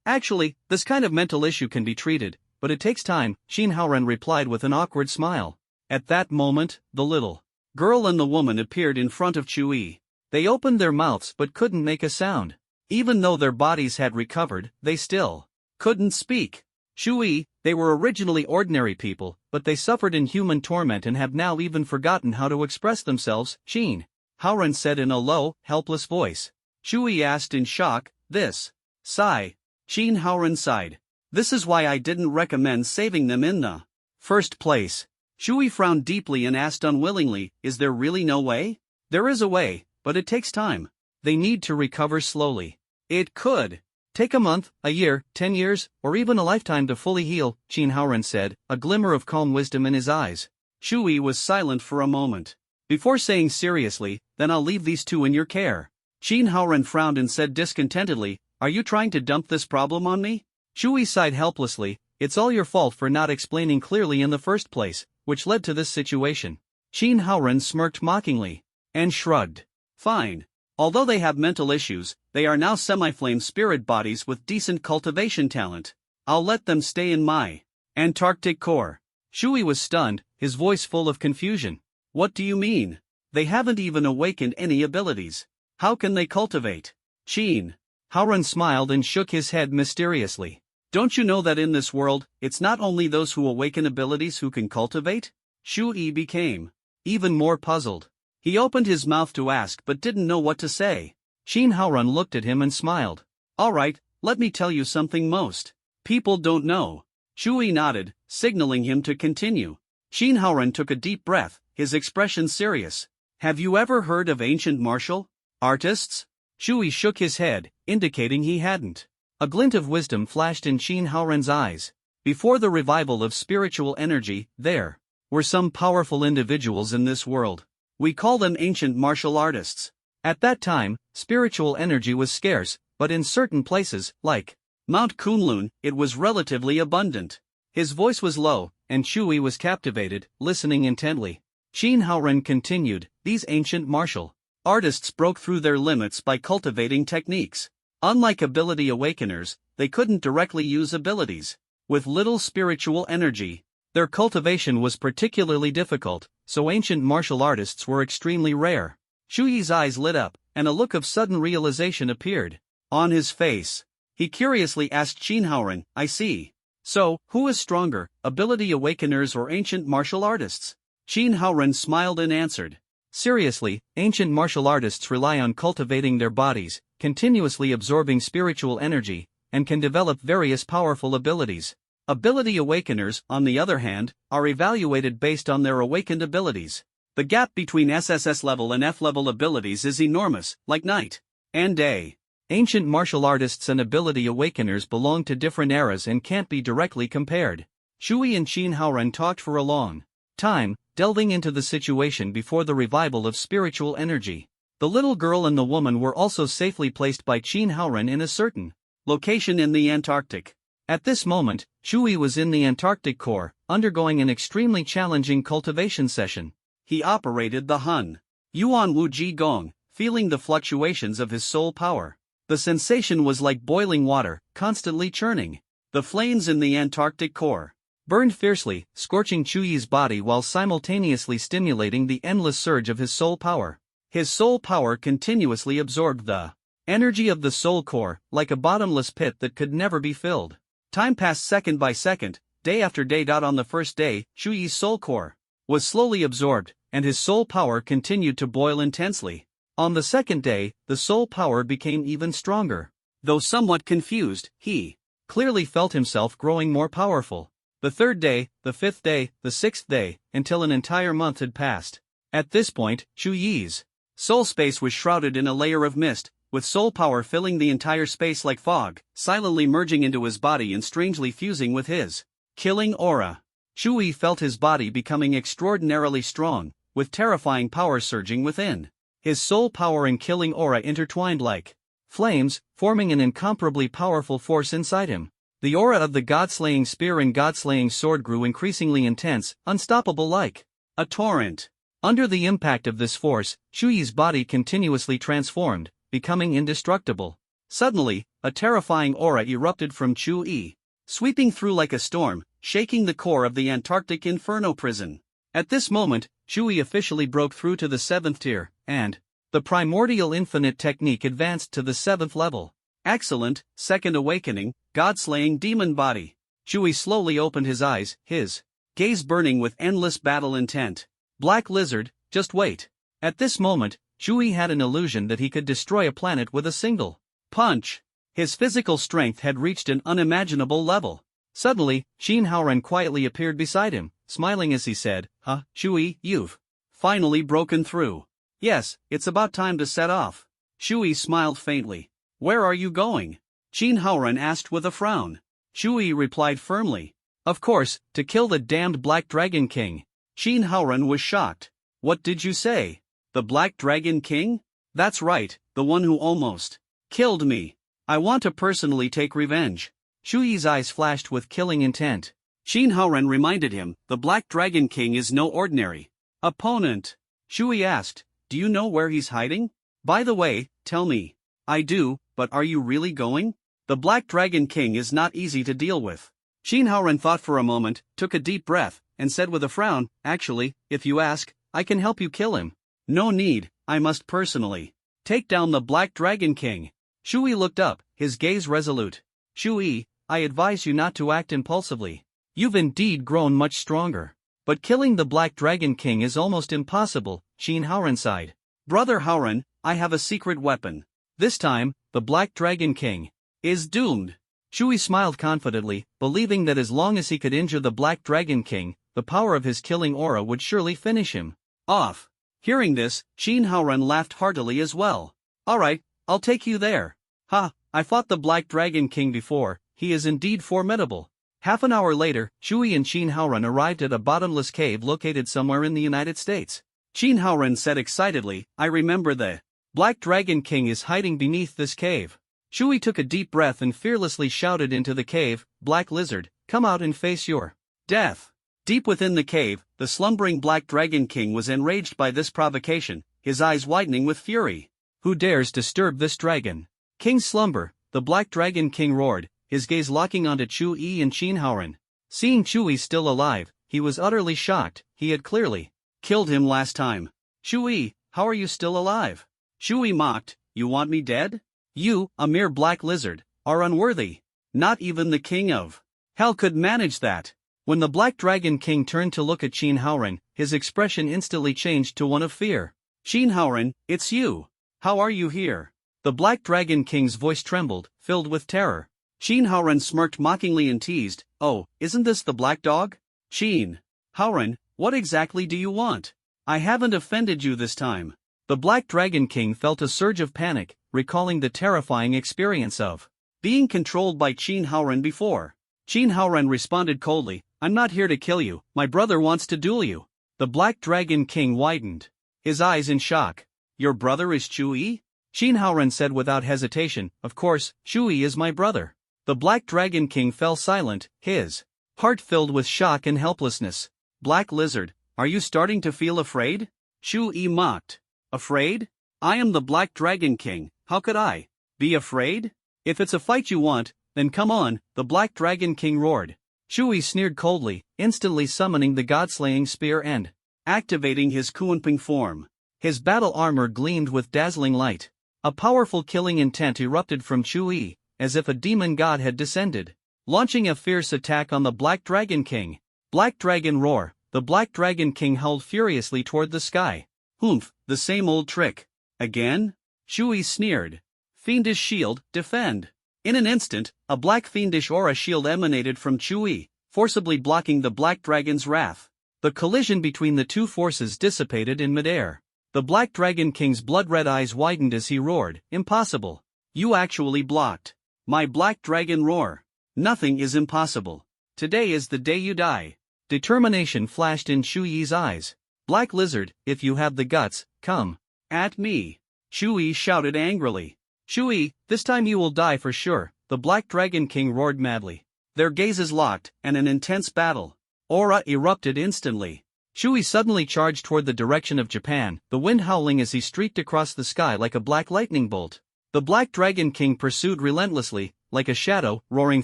Actually, this kind of mental issue can be treated, but it takes time, Shin Haoren replied with an awkward smile. At that moment, the little girl and the woman appeared in front of Chui. They opened their mouths but couldn't make a sound. Even though their bodies had recovered, they still couldn't speak. Shui, they were originally ordinary people, but they suffered inhuman torment and have now even forgotten how to express themselves, Shin Haoren said in a low, helpless voice. Shui asked in shock, this? Sigh. Shin Haoren sighed. This is why I didn't recommend saving them in the first place. Shui frowned deeply and asked unwillingly, is there really no way? There is a way, but it takes time. They need to recover slowly. It could take a month, a year, 10 years, or even a lifetime to fully heal, Shin Haoren said, a glimmer of calm wisdom in his eyes. Shui was silent for a moment. Before saying seriously, then I'll leave these two in your care. Shin Haoren frowned and said discontentedly, are you trying to dump this problem on me? Shui sighed helplessly, it's all your fault for not explaining clearly in the first place, which led to this situation. Shin Haoren smirked mockingly and shrugged. Fine. Although they have mental issues, they are now semi-flame spirit bodies with decent cultivation talent. I'll let them stay in my Antarctic core. Shui was stunned, his voice full of confusion. What do you mean? They haven't even awakened any abilities. How can they cultivate? Shin Haoren smiled and shook his head mysteriously. Don't you know that in this world, it's not only those who awaken abilities who can cultivate? Shui became even more puzzled. He opened his mouth to ask but didn't know what to say. Shin Haoren looked at him and smiled. Alright, let me tell you something most people don't know. Shui nodded, signaling him to continue. Shin Haoren took a deep breath, his expression serious. Have you ever heard of ancient martial artists? Shui shook his head, indicating he hadn't. A glint of wisdom flashed in Shin Haoren's eyes. Before the revival of spiritual energy, there were some powerful individuals in this world. We call them ancient martial artists. At that time, spiritual energy was scarce, but in certain places, like Mount Kunlun, it was relatively abundant. His voice was low, and Shui was captivated, listening intently. Shin Haoren continued, these ancient martial artists broke through their limits by cultivating techniques. Unlike ability awakeners, they couldn't directly use abilities with little spiritual energy. Their cultivation was particularly difficult, so ancient martial artists were extremely rare. Shui's eyes lit up, and a look of sudden realization appeared on his face. He curiously asked Shin Haoren, I see. So, who is stronger, ability awakeners or ancient martial artists? Shin Haoren smiled and answered. Seriously, ancient martial artists rely on cultivating their bodies, continuously absorbing spiritual energy, and can develop various powerful abilities. Ability awakeners, on the other hand, are evaluated based on their awakened abilities. The gap between SSS-level and F-level abilities is enormous, like night and day. Ancient martial artists and ability awakeners belong to different eras and can't be directly compared. Shui and Shin Haoren talked for a long time, delving into the situation before the revival of spiritual energy. The little girl and the woman were also safely placed by Shin Haoren in a certain location in the Antarctic. At this moment, Shui was in the Antarctic core, undergoing an extremely challenging cultivation session. He operated the Hun Yuan Wu Ji Gong, feeling the fluctuations of his soul power. The sensation was like boiling water, constantly churning. The flames in the Antarctic core burned fiercely, scorching Shui's body while simultaneously stimulating the endless surge of his soul power. His soul power continuously absorbed the energy of the soul core, like a bottomless pit that could never be filled. Time passed second by second, day after day. On the first day, Shui's soul core was slowly absorbed, and his soul power continued to boil intensely. On the second day, the soul power became even stronger. Though somewhat confused, he clearly felt himself growing more powerful. The third day, the fifth day, the sixth day, until an entire month had passed. At this point, Shui's soul space was shrouded in a layer of mist, with soul power filling the entire space like fog, silently merging into his body and strangely fusing with his killing aura. Shui felt his body becoming extraordinarily strong, with terrifying power surging within. His soul power and killing aura intertwined like flames, forming an incomparably powerful force inside him. The aura of the god-slaying spear and god-slaying sword grew increasingly intense, unstoppable like a torrent. Under the impact of this force, Chuyi's body continuously transformed, becoming indestructible. Suddenly, a terrifying aura erupted from Chuyi, sweeping through like a storm, shaking the core of the Antarctic Inferno prison. At this moment, Chuyi officially broke through to the 7th tier, and the primordial infinite technique advanced to the 7th level. Excellent, second awakening, god-slaying demon body. Chuyi slowly opened his eyes, his gaze burning with endless battle intent. Black Lizard, just wait. At this moment, Chuyi had an illusion that he could destroy a planet with a single punch. His physical strength had reached an unimaginable level. Suddenly, Shin Haoran quietly appeared beside him, smiling as he said, Chuyi, you've finally broken through. Yes, it's about time to set off. Chuyi smiled faintly. Where are you going? Shin Haoran asked with a frown. Chuyi replied firmly. Of course, to kill the damned Black Dragon King. Shin Haoran was shocked. What did you say? The Black Dragon King? That's right, the one who almost killed me. I want to personally take revenge. Chuyi's eyes flashed with killing intent. Shin Haoran reminded him, the Black Dragon King is no ordinary opponent. Chuyi asked, do you know where he's hiding? By the way, tell me. I do, but are you really going? The Black Dragon King is not easy to deal with. Shin Haoran thought for a moment, took a deep breath, and said with a frown, actually, if you ask, I can help you kill him. No need, I must personally take down the Black Dragon King. Chuyi looked up, his gaze resolute. Chuyi, I advise you not to act impulsively. You've indeed grown much stronger. But killing the Black Dragon King is almost impossible, Shin Haoran sighed. Brother Haoran, I have a secret weapon. This time, the Black Dragon King is doomed. Chuyi smiled confidently, believing that as long as he could injure the Black Dragon King, the power of his killing aura would surely finish him off. Hearing this, Shin Haoran laughed heartily as well. Alright, I'll take you there. I fought the Black Dragon King before, he is indeed formidable. Half an hour later, Chuyi and Shin Haoran arrived at a bottomless cave located somewhere in the United States. Shin Haoran said excitedly, I remember the Black Dragon King is hiding beneath this cave. Chuyi took a deep breath and fearlessly shouted into the cave, Black Lizard, come out and face your death. Deep within the cave, the slumbering Black Dragon King was enraged by this provocation, his eyes widening with fury. Who dares disturb this dragon? King's slumber, the Black Dragon King roared, his gaze locking onto Chuyi and Shin Haoran. Seeing Chuyi still alive, he was utterly shocked, he had clearly killed him last time. Chuyi, how are you still alive? Chuyi mocked, you want me dead? You, a mere black lizard, are unworthy. Not even the king of hell could manage that. When the Black Dragon King turned to look at Shin Haoran, his expression instantly changed to one of fear. Shin Haoran, it's you. How are you here? The Black Dragon King's voice trembled, filled with terror. Shin Haoran smirked mockingly and teased, oh, isn't this the black dog? Shin Haoran, what exactly do you want? I haven't offended you this time. The Black Dragon King felt a surge of panic, recalling the terrifying experience of being controlled by Shin Haoran before. Shin Haoran responded coldly, I'm not here to kill you, my brother wants to duel you. The Black Dragon King widened his eyes in shock. Your brother is Chuyi? Shin Haoran said without hesitation, of course, Chuyi is my brother. The Black Dragon King fell silent, his heart filled with shock and helplessness. Black Lizard, are you starting to feel afraid? Chuyi mocked. Afraid? I am the Black Dragon King, how could I be afraid? If it's a fight you want, then come on, the Black Dragon King roared. Chuyi sneered coldly, instantly summoning the god-slaying spear and activating his Kunping form. His battle armor gleamed with dazzling light. A powerful killing intent erupted from Chuyi, as if a demon god had descended, launching a fierce attack on the Black Dragon King. Black Dragon roar, the Black Dragon King howled furiously toward the sky. Humph, the same old trick. Again? Chuyi sneered. Fiendish shield, defend. In an instant, a black fiendish aura shield emanated from Chuyi, forcibly blocking the Black Dragon's wrath. The collision between the two forces dissipated in midair. The Black Dragon King's blood-red eyes widened as he roared, impossible. You actually blocked my Black Dragon roar. Nothing is impossible. Today is the day you die. Determination flashed in Chuyi's eyes. Black Lizard, if you have the guts, come at me. Chuyi shouted angrily. Chuyi, this time you will die for sure, the Black Dragon King roared madly. Their gazes locked, and an intense battle aura erupted instantly. Shui suddenly charged toward the direction of Japan, the wind howling as he streaked across the sky like a black lightning bolt. The Black Dragon King pursued relentlessly, like a shadow, roaring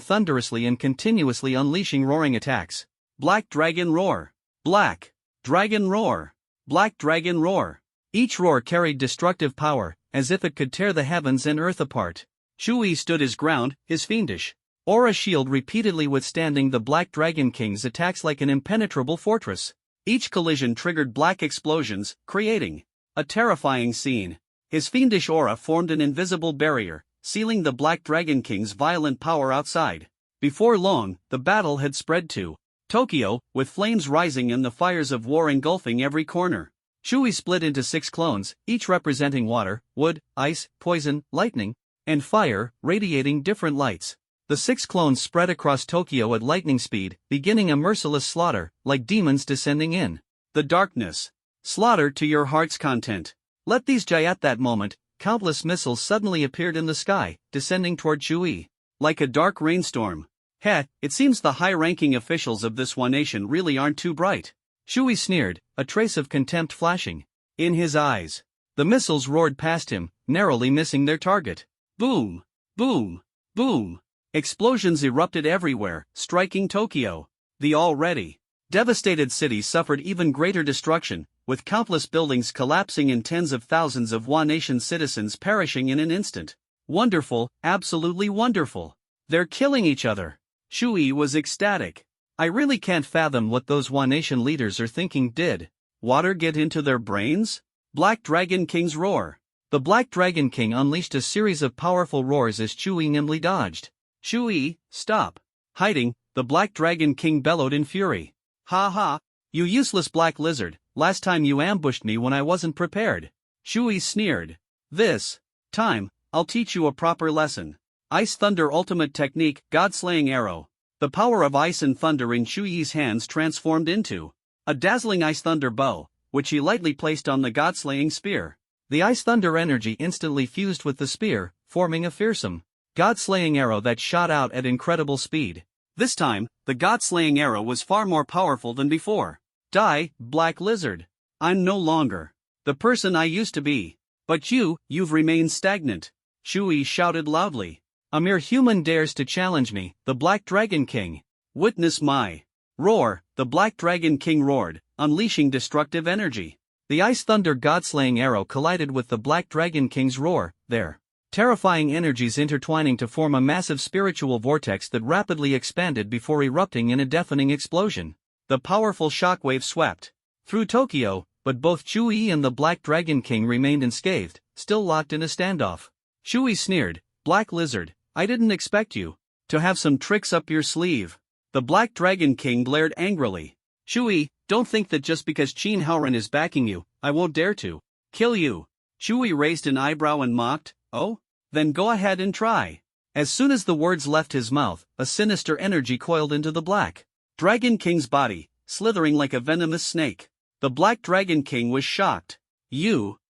thunderously and continuously unleashing roaring attacks. Black Dragon Roar. Black Dragon Roar. Black Dragon Roar. Each roar carried destructive power, as if it could tear the heavens and earth apart. Shui stood his ground, his fiendish aura shield repeatedly withstanding the Black Dragon King's attacks like an impenetrable fortress. Each collision triggered black explosions, creating a terrifying scene. His fiendish aura formed an invisible barrier, sealing the Black Dragon King's violent power outside. Before long, the battle had spread to Tokyo, with flames rising and the fires of war engulfing every corner. Shui split into 6 clones, each representing water, wood, ice, poison, lightning, and fire, radiating different lights. The 6 clones spread across Tokyo at lightning speed, beginning a merciless slaughter, like demons descending in the darkness. Slaughter to your heart's content. Let these die. At that moment, countless missiles suddenly appeared in the sky, descending toward Shui. Like a dark rainstorm. It seems the high-ranking officials of this one nation really aren't too bright. Shui sneered, a trace of contempt flashing in his eyes. The missiles roared past him, narrowly missing their target. Boom! Boom! Boom! Explosions erupted everywhere, striking Tokyo. The already devastated city suffered even greater destruction, with countless buildings collapsing and tens of thousands of Wa Nation citizens perishing in an instant. Wonderful, absolutely wonderful. They're killing each other. Shui was ecstatic. I really can't fathom what those Wa Nation leaders are thinking. Did water get into their brains? Black Dragon King's roar. The Black Dragon King unleashed a series of powerful roars as Shui nimbly dodged. Shui, stop hiding, the Black Dragon King bellowed in fury. Ha ha, you useless black lizard, last time you ambushed me when I wasn't prepared. Shui sneered. This time, I'll teach you a proper lesson. Ice Thunder Ultimate Technique, God-Slaying Arrow. The power of ice and thunder in Shui's hands transformed into a dazzling Ice Thunder bow, which he lightly placed on the God-Slaying spear. The Ice Thunder energy instantly fused with the spear, forming a fearsome God-Slaying arrow that shot out at incredible speed. This time, the God-Slaying arrow was far more powerful than before. Die, Black Lizard. I'm no longer the person I used to be. But you've remained stagnant. Shui shouted loudly. A mere human dares to challenge me, the Black Dragon King. Witness my roar. The Black Dragon King roared, unleashing destructive energy. The Ice Thunder God-Slaying arrow collided with the Black Dragon King's roar, their terrifying energies intertwining to form a massive spiritual vortex that rapidly expanded before erupting in a deafening explosion. The powerful shockwave swept through Tokyo, but both Shui and the Black Dragon King remained unscathed, still locked in a standoff. Shui sneered, Black Lizard, I didn't expect you to have some tricks up your sleeve. The Black Dragon King glared angrily. Shui, don't think that just because Qin Haoran is backing you, I won't dare to kill you. Shui raised an eyebrow and mocked, oh? Then go ahead and try. As soon as the words left his mouth, a sinister energy coiled into the Black Dragon King's body, slithering like a venomous snake. The Black Dragon King was shocked.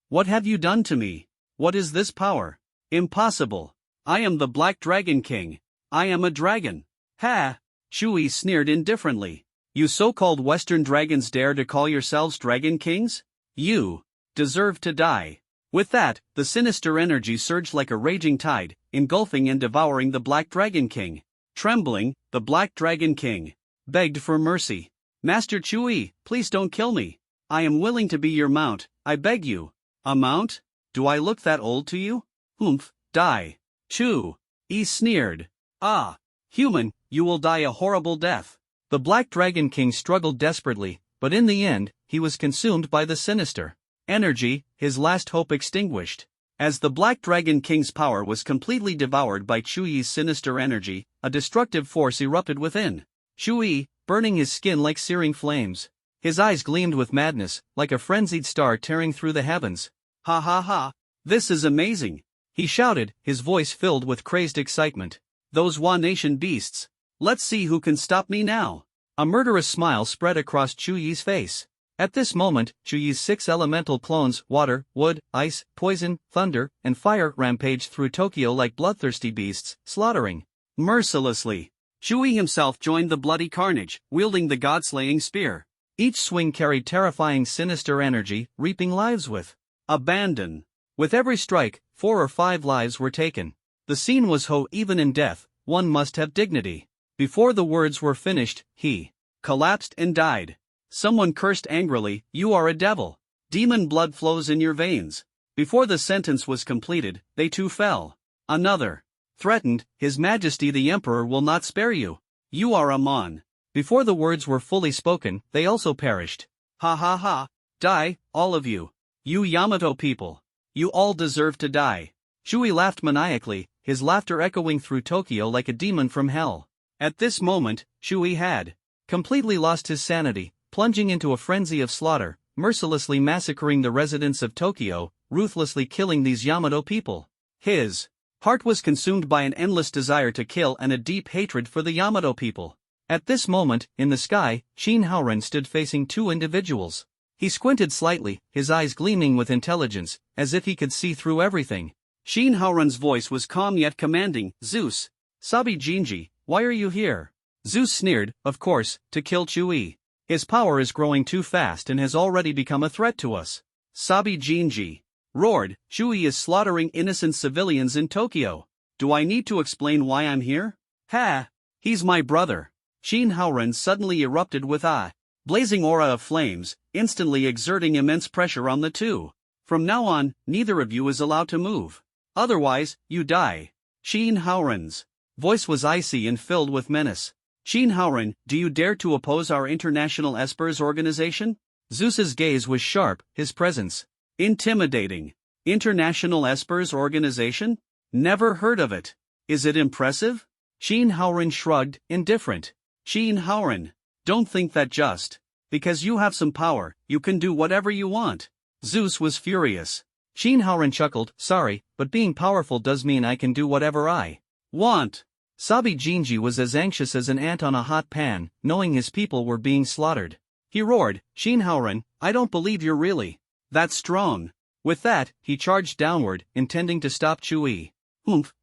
What have you done to me? What is this power? Impossible. I am the Black Dragon King. I am a dragon. Ha! Shui sneered indifferently. You so-called Western dragons dare to call yourselves Dragon Kings? You deserve to die. With that, the sinister energy surged like a raging tide, engulfing and devouring the Black Dragon King. Trembling, the Black Dragon King begged for mercy. Master Shui, please don't kill me. I am willing to be your mount, I beg you. A mount? Do I look that old to you? Oomph, die. Shui sneered. Ah, human, you will die a horrible death. The Black Dragon King struggled desperately, but in the end, he was consumed by the sinister energy, his last hope extinguished. As the Black Dragon King's power was completely devoured by Shui's sinister energy, a destructive force erupted within Shui, burning his skin like searing flames. His eyes gleamed with madness, like a frenzied star tearing through the heavens. Ha ha ha! This is amazing! He shouted, his voice filled with crazed excitement. Those Wa Nation beasts! Let's see who can stop me now! A murderous smile spread across Shui's face. At this moment, Shui's 6 elemental clones, water, wood, ice, poison, thunder, and fire, rampaged through Tokyo like bloodthirsty beasts, slaughtering mercilessly. Shui himself joined the bloody carnage, wielding the God-Slaying spear. Each swing carried terrifying sinister energy, reaping lives with abandon. With every strike, 4 or 5 lives were taken. The scene was even in death, one must have dignity. Before the words were finished, he collapsed and died. Someone cursed angrily, "You are a devil. Demon blood flows in your veins." Before the sentence was completed, they too fell. Another threatened, "His Majesty the Emperor will not spare you. You are a mon." Before the words were fully spoken, they also perished. "Ha ha ha. Die, all of you. You Yamato people. You all deserve to die." Shui laughed maniacally, his laughter echoing through Tokyo like a demon from hell. At this moment, Shui had completely lost his sanity, plunging into a frenzy of slaughter, mercilessly massacring the residents of Tokyo, ruthlessly killing these Yamato people. His heart was consumed by an endless desire to kill and a deep hatred for the Yamato people. At this moment, in the sky, Shin Haoren stood facing 2 individuals. He squinted slightly, his eyes gleaming with intelligence, as if he could see through everything. Shin Haoren's voice was calm yet commanding. "Zeus. Sabi Jinji, why are you here?" Zeus sneered, "Of course, to kill Chui. His power is growing too fast and has already become a threat to us." Sabi Jinji roared, "Chui is slaughtering innocent civilians in Tokyo. Do I need to explain why I'm here? Ha! He's my brother." Shin Haoren suddenly erupted with a blazing aura of flames, instantly exerting immense pressure on the two. "From now on, neither of you is allowed to move. Otherwise, you die." Shin Haoren's voice was icy and filled with menace. "Shin Haoren, do you dare to oppose our International Espers organization?" Zeus's gaze was sharp, his presence intimidating. "International Espers organization? Never heard of it. Is it impressive?" Shin Haoren shrugged, indifferent. "Shin Haoren, don't think that just because you have some power, you can do whatever you want." Zeus was furious. Shin Haoren chuckled, "Sorry, but being powerful does mean I can do whatever I want." Sabi Jinji was as anxious as an ant on a hot pan, knowing his people were being slaughtered. He roared, "Shin Haoren, I don't believe you're really that strong." With that, he charged downward, intending to stop Chui.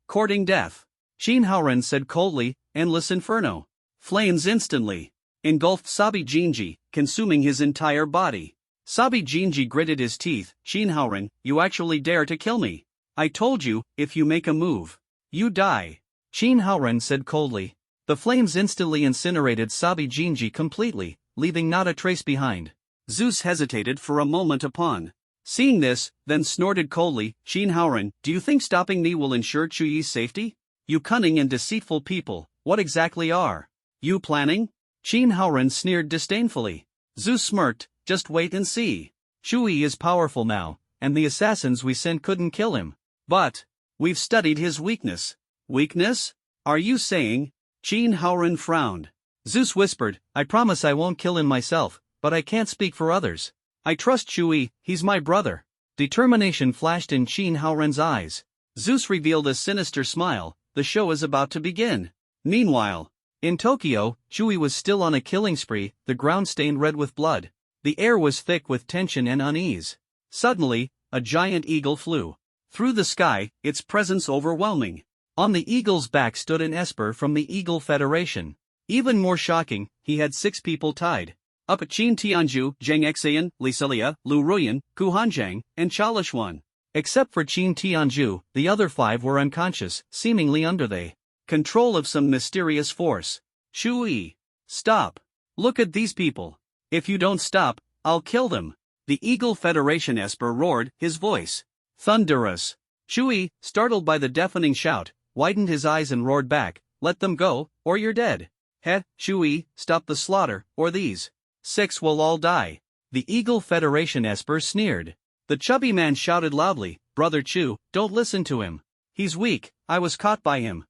Courting death," Shin Haoren said coldly. Endless inferno. Flames instantly engulfed Sabi Jinji, consuming his entire body. Sabi Jinji gritted his teeth. "Shin Haoren, you actually dare to kill me? I told you, if you make a move, you die." Shin Haoren said coldly. The flames instantly incinerated Sabi Jinji completely, leaving not a trace behind. Zeus hesitated for a moment upon seeing this, then snorted coldly, "Shin Haoren, do you think stopping me will ensure Chuyi's safety? You cunning and deceitful people, what exactly are you planning?" Shin Haoren sneered disdainfully. Zeus smirked, "Just wait and see. Chui is powerful now, and the assassins we sent couldn't kill him. But we've studied his weakness." "Weakness? Are you saying?" Shin Haoren frowned. Zeus whispered, "I promise I won't kill him myself, but I can't speak for others. I trust Chui, he's my brother." Determination flashed in Shin Haoren's eyes. Zeus revealed a sinister smile. "The show is about to begin." Meanwhile, in Tokyo, Chui was still on a killing spree, the ground stained red with blood. The air was thick with tension and unease. Suddenly, a giant eagle flew through the sky, its presence overwhelming. On the eagle's back stood an Esper from the Eagle Federation. Even more shocking, he had 6 people tied up: Qin Tianzhu, Zheng Exayan, Li Celia, Lu Ruyan, Ku Hanjiang, and Chalashuan. Except for Qin Tianzhu, the other 5 were unconscious, seemingly under the control of some mysterious force. "Chui, stop. Look at these people. If you don't stop, I'll kill them." The Eagle Federation Esper roared, his voice thunderous. Chui, startled by the deafening shout, widened his eyes and roared back, "Let them go, or you're dead. Chui, stop the slaughter, or these 6 will all die." The Eagle Federation Esper sneered. The chubby man shouted loudly, "Brother Chu, don't listen to him. He's weak, I was caught by him."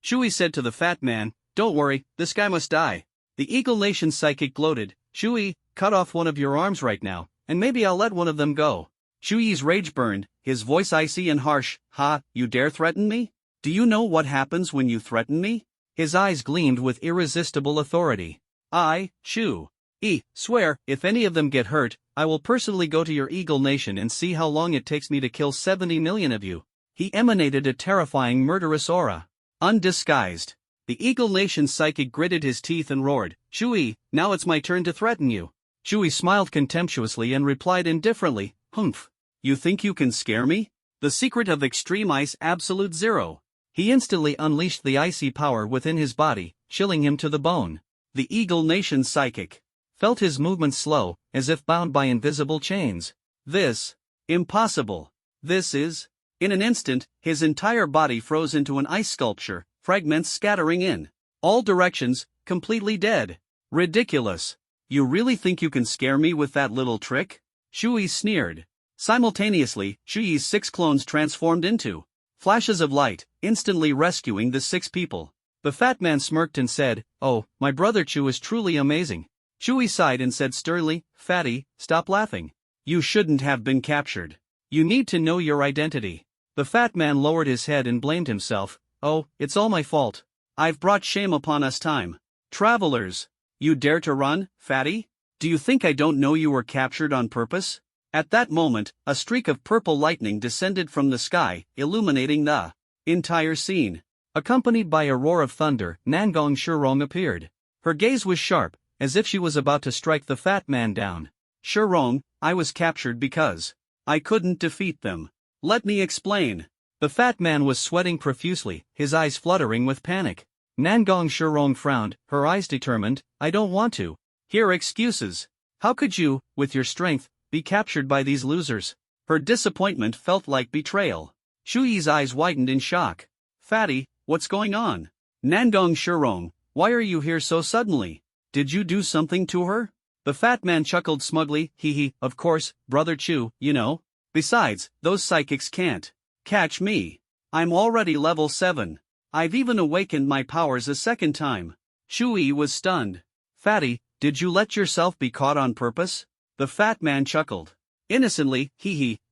Chui said to the fat man, "Don't worry, this guy must die." The Eagle Nation psychic gloated, "Chui, cut off one of your arms right now, and maybe I'll let one of them go." Chui's rage burned, his voice icy and harsh. "Ha, you dare threaten me? Do you know what happens when you threaten me?" His eyes gleamed with irresistible authority. "I, Chu, swear, if any of them get hurt, I will personally go to your Eagle Nation and see how long it takes me to kill 70 million of you." He emanated a terrifying murderous aura. Undisguised. The Eagle Nation psychic gritted his teeth and roared, "Chui, now it's my turn to threaten you. Shui smiled contemptuously and replied indifferently, "Humph. You think you can scare me? The secret of extreme ice absolute zero." He instantly unleashed the icy power within his body, chilling him to the bone. The Eagle Nation psychic felt his movements slow, as if bound by invisible chains. This, impossible. This is. In an instant, his entire body froze into an ice sculpture, fragments scattering in all directions, completely dead. Ridiculous. You really think you can scare me with that little trick? Shui sneered. Simultaneously, Shui's 6 clones transformed into flashes of light, instantly rescuing the 6 people. The fat man smirked and said, "Oh, my brother Chu is truly amazing." Shui sighed and said sternly, "Fatty, stop laughing. You shouldn't have been captured. You need to know your identity." The fat man lowered his head and blamed himself. "Oh, it's all my fault. I've brought shame upon us time travelers. You dare to run, Fatty? Do you think I don't know you were captured on purpose?" At that moment, a streak of purple lightning descended from the sky, illuminating the entire scene. Accompanied by a roar of thunder, Nangong Shirong appeared. Her gaze was sharp, as if she was about to strike the fat man down. "Shirong, I was captured because I couldn't defeat them. Let me explain." The fat man was sweating profusely, his eyes fluttering with panic. Nangong Shirong frowned, her eyes determined. "I don't want to hear excuses. How could you, with your strength, be captured by these losers?" Her disappointment felt like betrayal. Shui's eyes widened in shock. "Fatty, what's going on? Nangong Shirong, why are you here so suddenly? Did you do something to her?" The fat man chuckled smugly, "Hee, of course, Brother Chu, you know. Besides, those psychics can't catch me. I'm already level 7. I've even awakened my powers a second time." Shui was stunned. "Fatty, did you let yourself be caught on purpose?" The fat man chuckled. Innocently,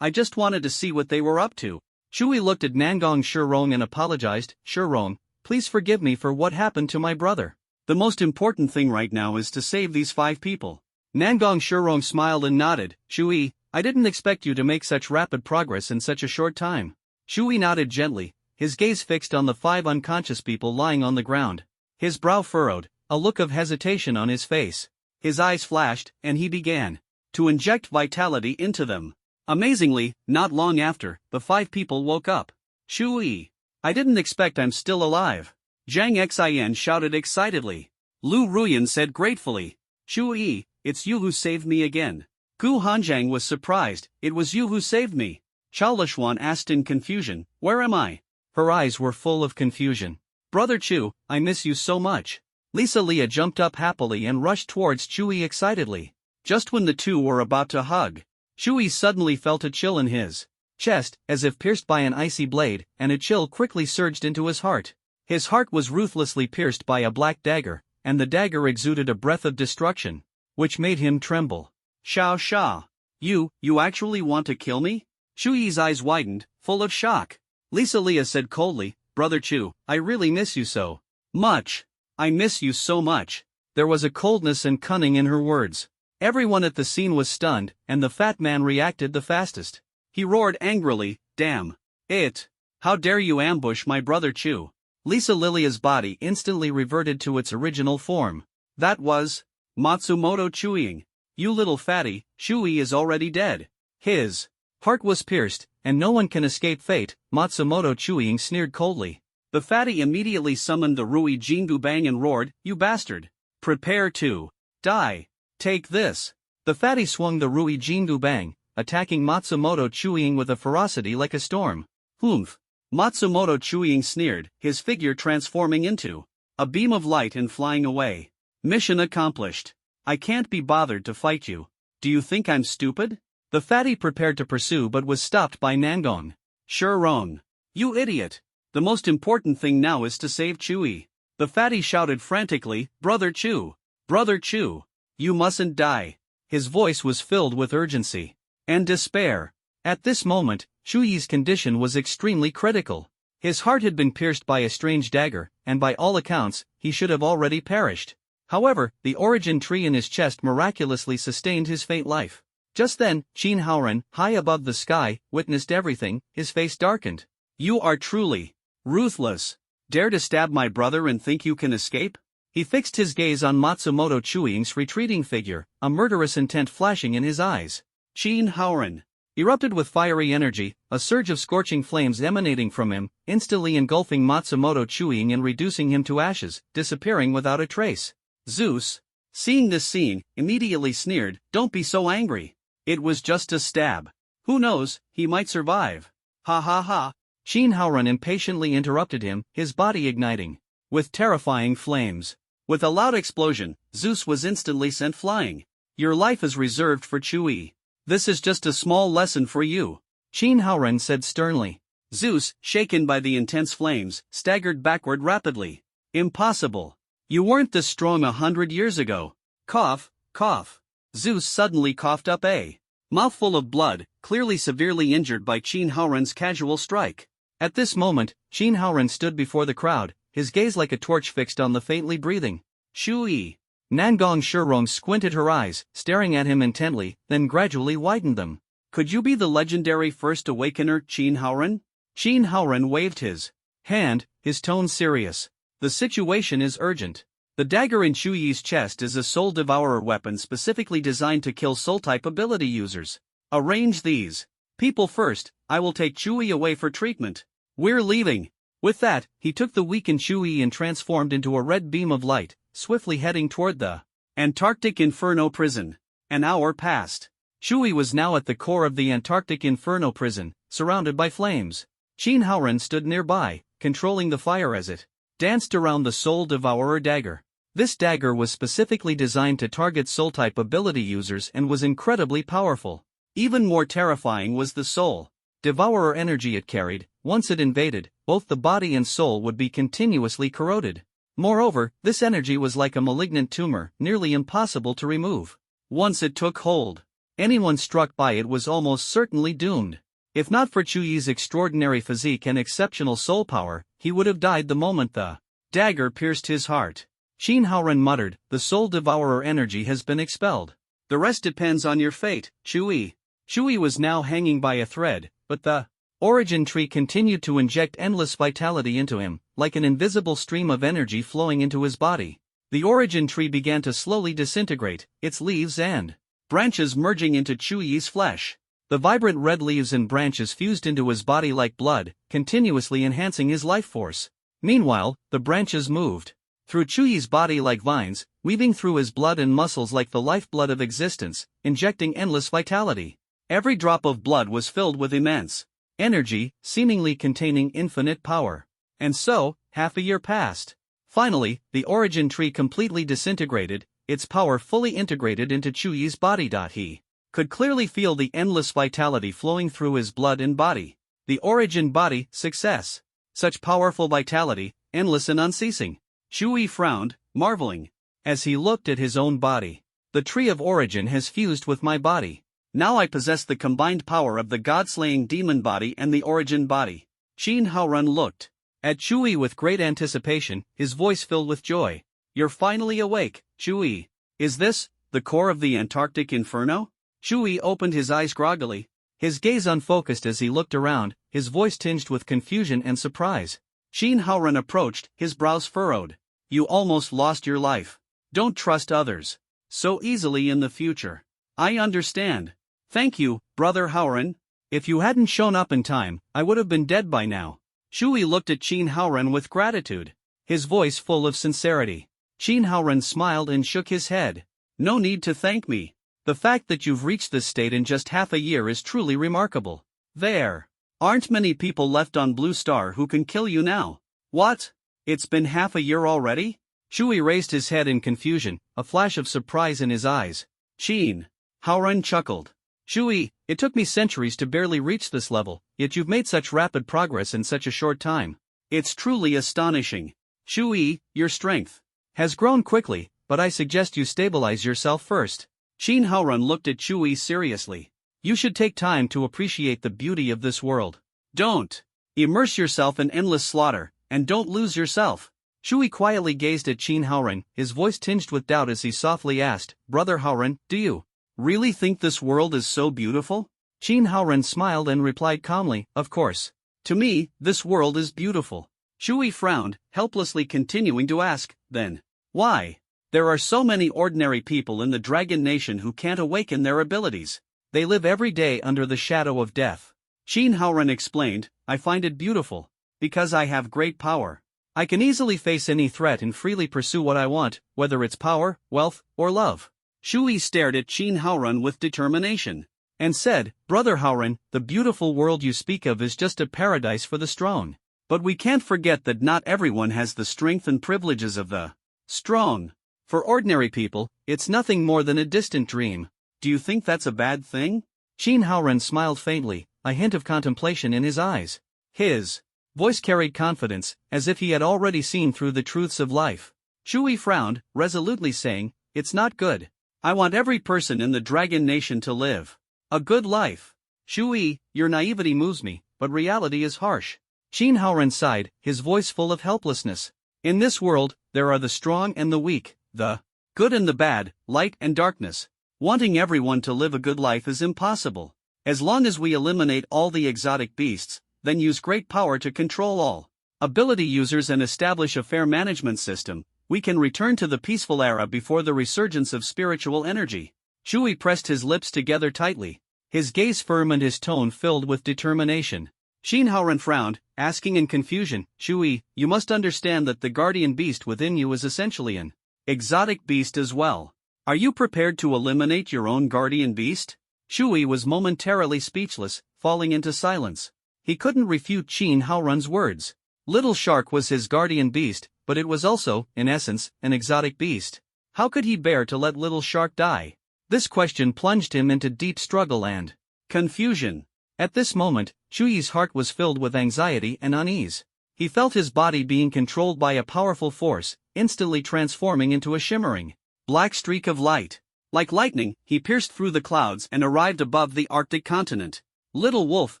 I just wanted to see what they were up to." Shui looked at Nangong Shirong and apologized. "Shirong, please forgive me for what happened to my brother. The most important thing right now is to save these 5 people." Nangong Shirong smiled and nodded. "Shui, I didn't expect you to make such rapid progress in such a short time." Shui nodded gently, his gaze fixed on the 5 unconscious people lying on the ground. His brow furrowed, a look of hesitation on his face. His eyes flashed, and he began to inject vitality into them. Amazingly, not long after, the 5 people woke up. "Shui, I didn't expect I'm still alive." Zhang Xin shouted excitedly. Lu Ruyan said gratefully, "Shui, it's you who saved me again." Gu Hanjiang was surprised. "It was you who saved me." Chao Lishuan asked in confusion, "Where am I?" Her eyes were full of confusion. "Brother Chu, I miss you so much." Lisa Leah jumped up happily and rushed towards Shui excitedly. Just when the two were about to hug, Shui suddenly felt a chill in his chest, as if pierced by an icy blade, and a chill quickly surged into his heart. His heart was ruthlessly pierced by a black dagger, and the dagger exuded a breath of destruction, which made him tremble. "Xiao Sha. You actually want to kill me?" Shui's eyes widened, full of shock. Lisa Leah said coldly, "Brother Chu, I really miss you so much. I miss you so much." There was a coldness and cunning in her words. Everyone at the scene was stunned, and the fat man reacted the fastest. He roared angrily, "Damn it! How dare you ambush my brother Chu?" Lisa Lilia's body instantly reverted to its original form. That was Matsumoto Chuing. "You little fatty, Shui is already dead." His heart was pierced, and no one can escape fate, Matsumoto Chuing sneered coldly. The fatty immediately summoned the Rui Jingu Bang and roared, "You bastard! Prepare to die. Take this." The fatty swung the Rui Jingu Bang, attacking Matsumoto Chuing with a ferocity like a storm. "Humph!" Matsumoto Chuing sneered, his figure transforming into a beam of light and flying away. "Mission accomplished. I can't be bothered to fight you. Do you think I'm stupid?" The fatty prepared to pursue but was stopped by Nangong Shirong. "You idiot! The most important thing now is to save Chui." The fatty shouted frantically, "Brother Chu! Brother Chu! You mustn't die." His voice was filled with urgency and despair. At this moment, Shui's condition was extremely critical. His heart had been pierced by a strange dagger, and by all accounts, he should have already perished. However, the origin tree in his chest miraculously sustained his faint life. Just then, Qin Haoren, high above the sky, witnessed everything. His face darkened. "You are truly ruthless. Dare to stab my brother and think you can escape?" He fixed his gaze on Matsumoto Chuing's retreating figure, a murderous intent flashing in his eyes. Qin Haoran erupted with fiery energy, a surge of scorching flames emanating from him, instantly engulfing Matsumoto Chuing and reducing him to ashes, disappearing without a trace. Zeus, seeing this scene, immediately sneered, "Don't be so angry. It was just a stab. Who knows, he might survive." "Ha ha ha." Qin Haoran impatiently interrupted him, his body igniting with terrifying flames. With a loud explosion, Zeus was instantly sent flying. "Your life is reserved for Chui. This is just a small lesson for you," Qin Haoran said sternly. Zeus, shaken by the intense flames, staggered backward rapidly. "Impossible. You weren't this strong 100 years ago." Cough, cough. Zeus suddenly coughed up a mouthful of blood, clearly severely injured by Qin Haoran's casual strike. At this moment, Qin Haoran stood before the crowd, his gaze like a torch fixed on the faintly breathing Chui. Nangong Shirong squinted her eyes, staring at him intently, then gradually widened them. "Could you be the legendary First Awakener, Qin Haoran?" Qin Haoran waved his hand, his tone serious. "The situation is urgent. The dagger in Chuyi's chest is a soul devourer weapon specifically designed to kill soul-type ability users. Arrange these people first, I will take Chuyi away for treatment. We're leaving." With that, he took the weakened Chuyi and transformed into a red beam of light, swiftly heading toward the Antarctic Inferno prison. An hour passed. Chui was now at the core of the Antarctic Inferno prison, surrounded by flames. Qin Haoran stood nearby, controlling the fire as it danced around the Soul Devourer dagger. This dagger was specifically designed to target soul-type ability users and was incredibly powerful. Even more terrifying was the Soul Devourer energy it carried. Once it invaded, both the body and soul would be continuously corroded. Moreover, this energy was like a malignant tumor, nearly impossible to remove. Once it took hold, anyone struck by it was almost certainly doomed. If not for Chuyi's extraordinary physique and exceptional soul power, he would have died the moment the dagger pierced his heart. Qin Haoran muttered, "The soul devourer energy has been expelled. The rest depends on your fate, Chui." Chui was now hanging by a thread, but the origin tree continued to inject endless vitality into him, like an invisible stream of energy flowing into his body. The origin tree began to slowly disintegrate, its leaves and branches merging into Chuyi's flesh. The vibrant red leaves and branches fused into his body like blood, continuously enhancing his life force. Meanwhile, the branches moved through Chuyi's body like vines, weaving through his blood and muscles like the lifeblood of existence, injecting endless vitality. Every drop of blood was filled with immense energy, seemingly containing infinite power. And so, half a year passed. Finally, the origin tree completely disintegrated, its power fully integrated into Chuyi's body. He could clearly feel the endless vitality flowing through his blood and body. The origin body, success. Such powerful vitality, endless and unceasing. Chuyi frowned, marveling, as he looked at his own body. "The tree of origin has fused with my body. Now I possess the combined power of the god-slaying demon body and the origin body." Qin Haoran looked at Chui with great anticipation, his voice filled with joy. "You're finally awake, Chui. Is this the core of the Antarctic Inferno?" Chui opened his eyes groggily, his gaze unfocused as he looked around, his voice tinged with confusion and surprise. Qin Haoran approached, his brows furrowed. "You almost lost your life. Don't trust others so easily in the future." "I understand. Thank you, Brother Haoran. If you hadn't shown up in time, I would have been dead by now." Chui looked at Qin Haoran with gratitude, his voice full of sincerity. Qin Haoran smiled and shook his head. "No need to thank me. The fact that you've reached this state in just half a year is truly remarkable. There aren't many people left on Blue Star who can kill you now." "What? It's been half a year already?" Chui raised his head in confusion, a flash of surprise in his eyes. Qin Haoran chuckled. "Chui, it took me centuries to barely reach this level, yet you've made such rapid progress in such a short time. It's truly astonishing. Chui, your strength has grown quickly, but I suggest you stabilize yourself first." Qin Haoran looked at Chui seriously. "You should take time to appreciate the beauty of this world. Don't immerse yourself in endless slaughter, and don't lose yourself." Chui quietly gazed at Qin Haoran, his voice tinged with doubt as he softly asked, "Brother Haoran, do you really think this world is so beautiful?" Qin Haoran smiled and replied calmly, "Of course. To me, this world is beautiful." Chui frowned, helplessly continuing to ask, "Then, Why? There are so many ordinary people in the Dragon Nation who can't awaken their abilities. They live every day under the shadow of death. Qin Haoren explained, I find it beautiful. Because I have great power. I can easily face any threat and freely pursue what I want, whether it's power, wealth, or love. Shui stared at Qin Haoren with determination. And said, Brother Haoren, the beautiful world you speak of is just a paradise for the strong. But we can't forget that not everyone has the strength and privileges of the strong. For ordinary people, it's nothing more than a distant dream. Do you think that's a bad thing? Qin Haoren smiled faintly, a hint of contemplation in his eyes. His voice carried confidence, as if he had already seen through the truths of life. Shui frowned, resolutely saying, It's not good. I want every person in the Dragon Nation to live a good life. Shui, your naivety moves me, but reality is harsh. Qin Haoren sighed, his voice full of helplessness. In this world, there are the strong and the weak, the good and the bad, light and darkness. Wanting everyone to live a good life is impossible. As long as we eliminate all the exotic beasts, then use great power to control all ability users and establish a fair management system, we can return to the peaceful era before the resurgence of spiritual energy. Shui pressed his lips together tightly, his gaze firm and his tone filled with determination. Qin Haoren frowned, asking in confusion, Shui, you must understand that the guardian beast within you is essentially an exotic beast as well. Are you prepared to eliminate your own guardian beast? Shui was momentarily speechless, falling into silence. He couldn't refute Qin Haoren's words. Little Shark was his guardian beast, but it was also, in essence, an exotic beast. How could he bear to let Little Shark die? This question plunged him into deep struggle and confusion. At this moment, Shui's heart was filled with anxiety and unease. He felt his body being controlled by a powerful force, instantly transforming into a shimmering black streak of light. Like lightning, he pierced through the clouds and arrived above the Arctic continent. Little Wolf,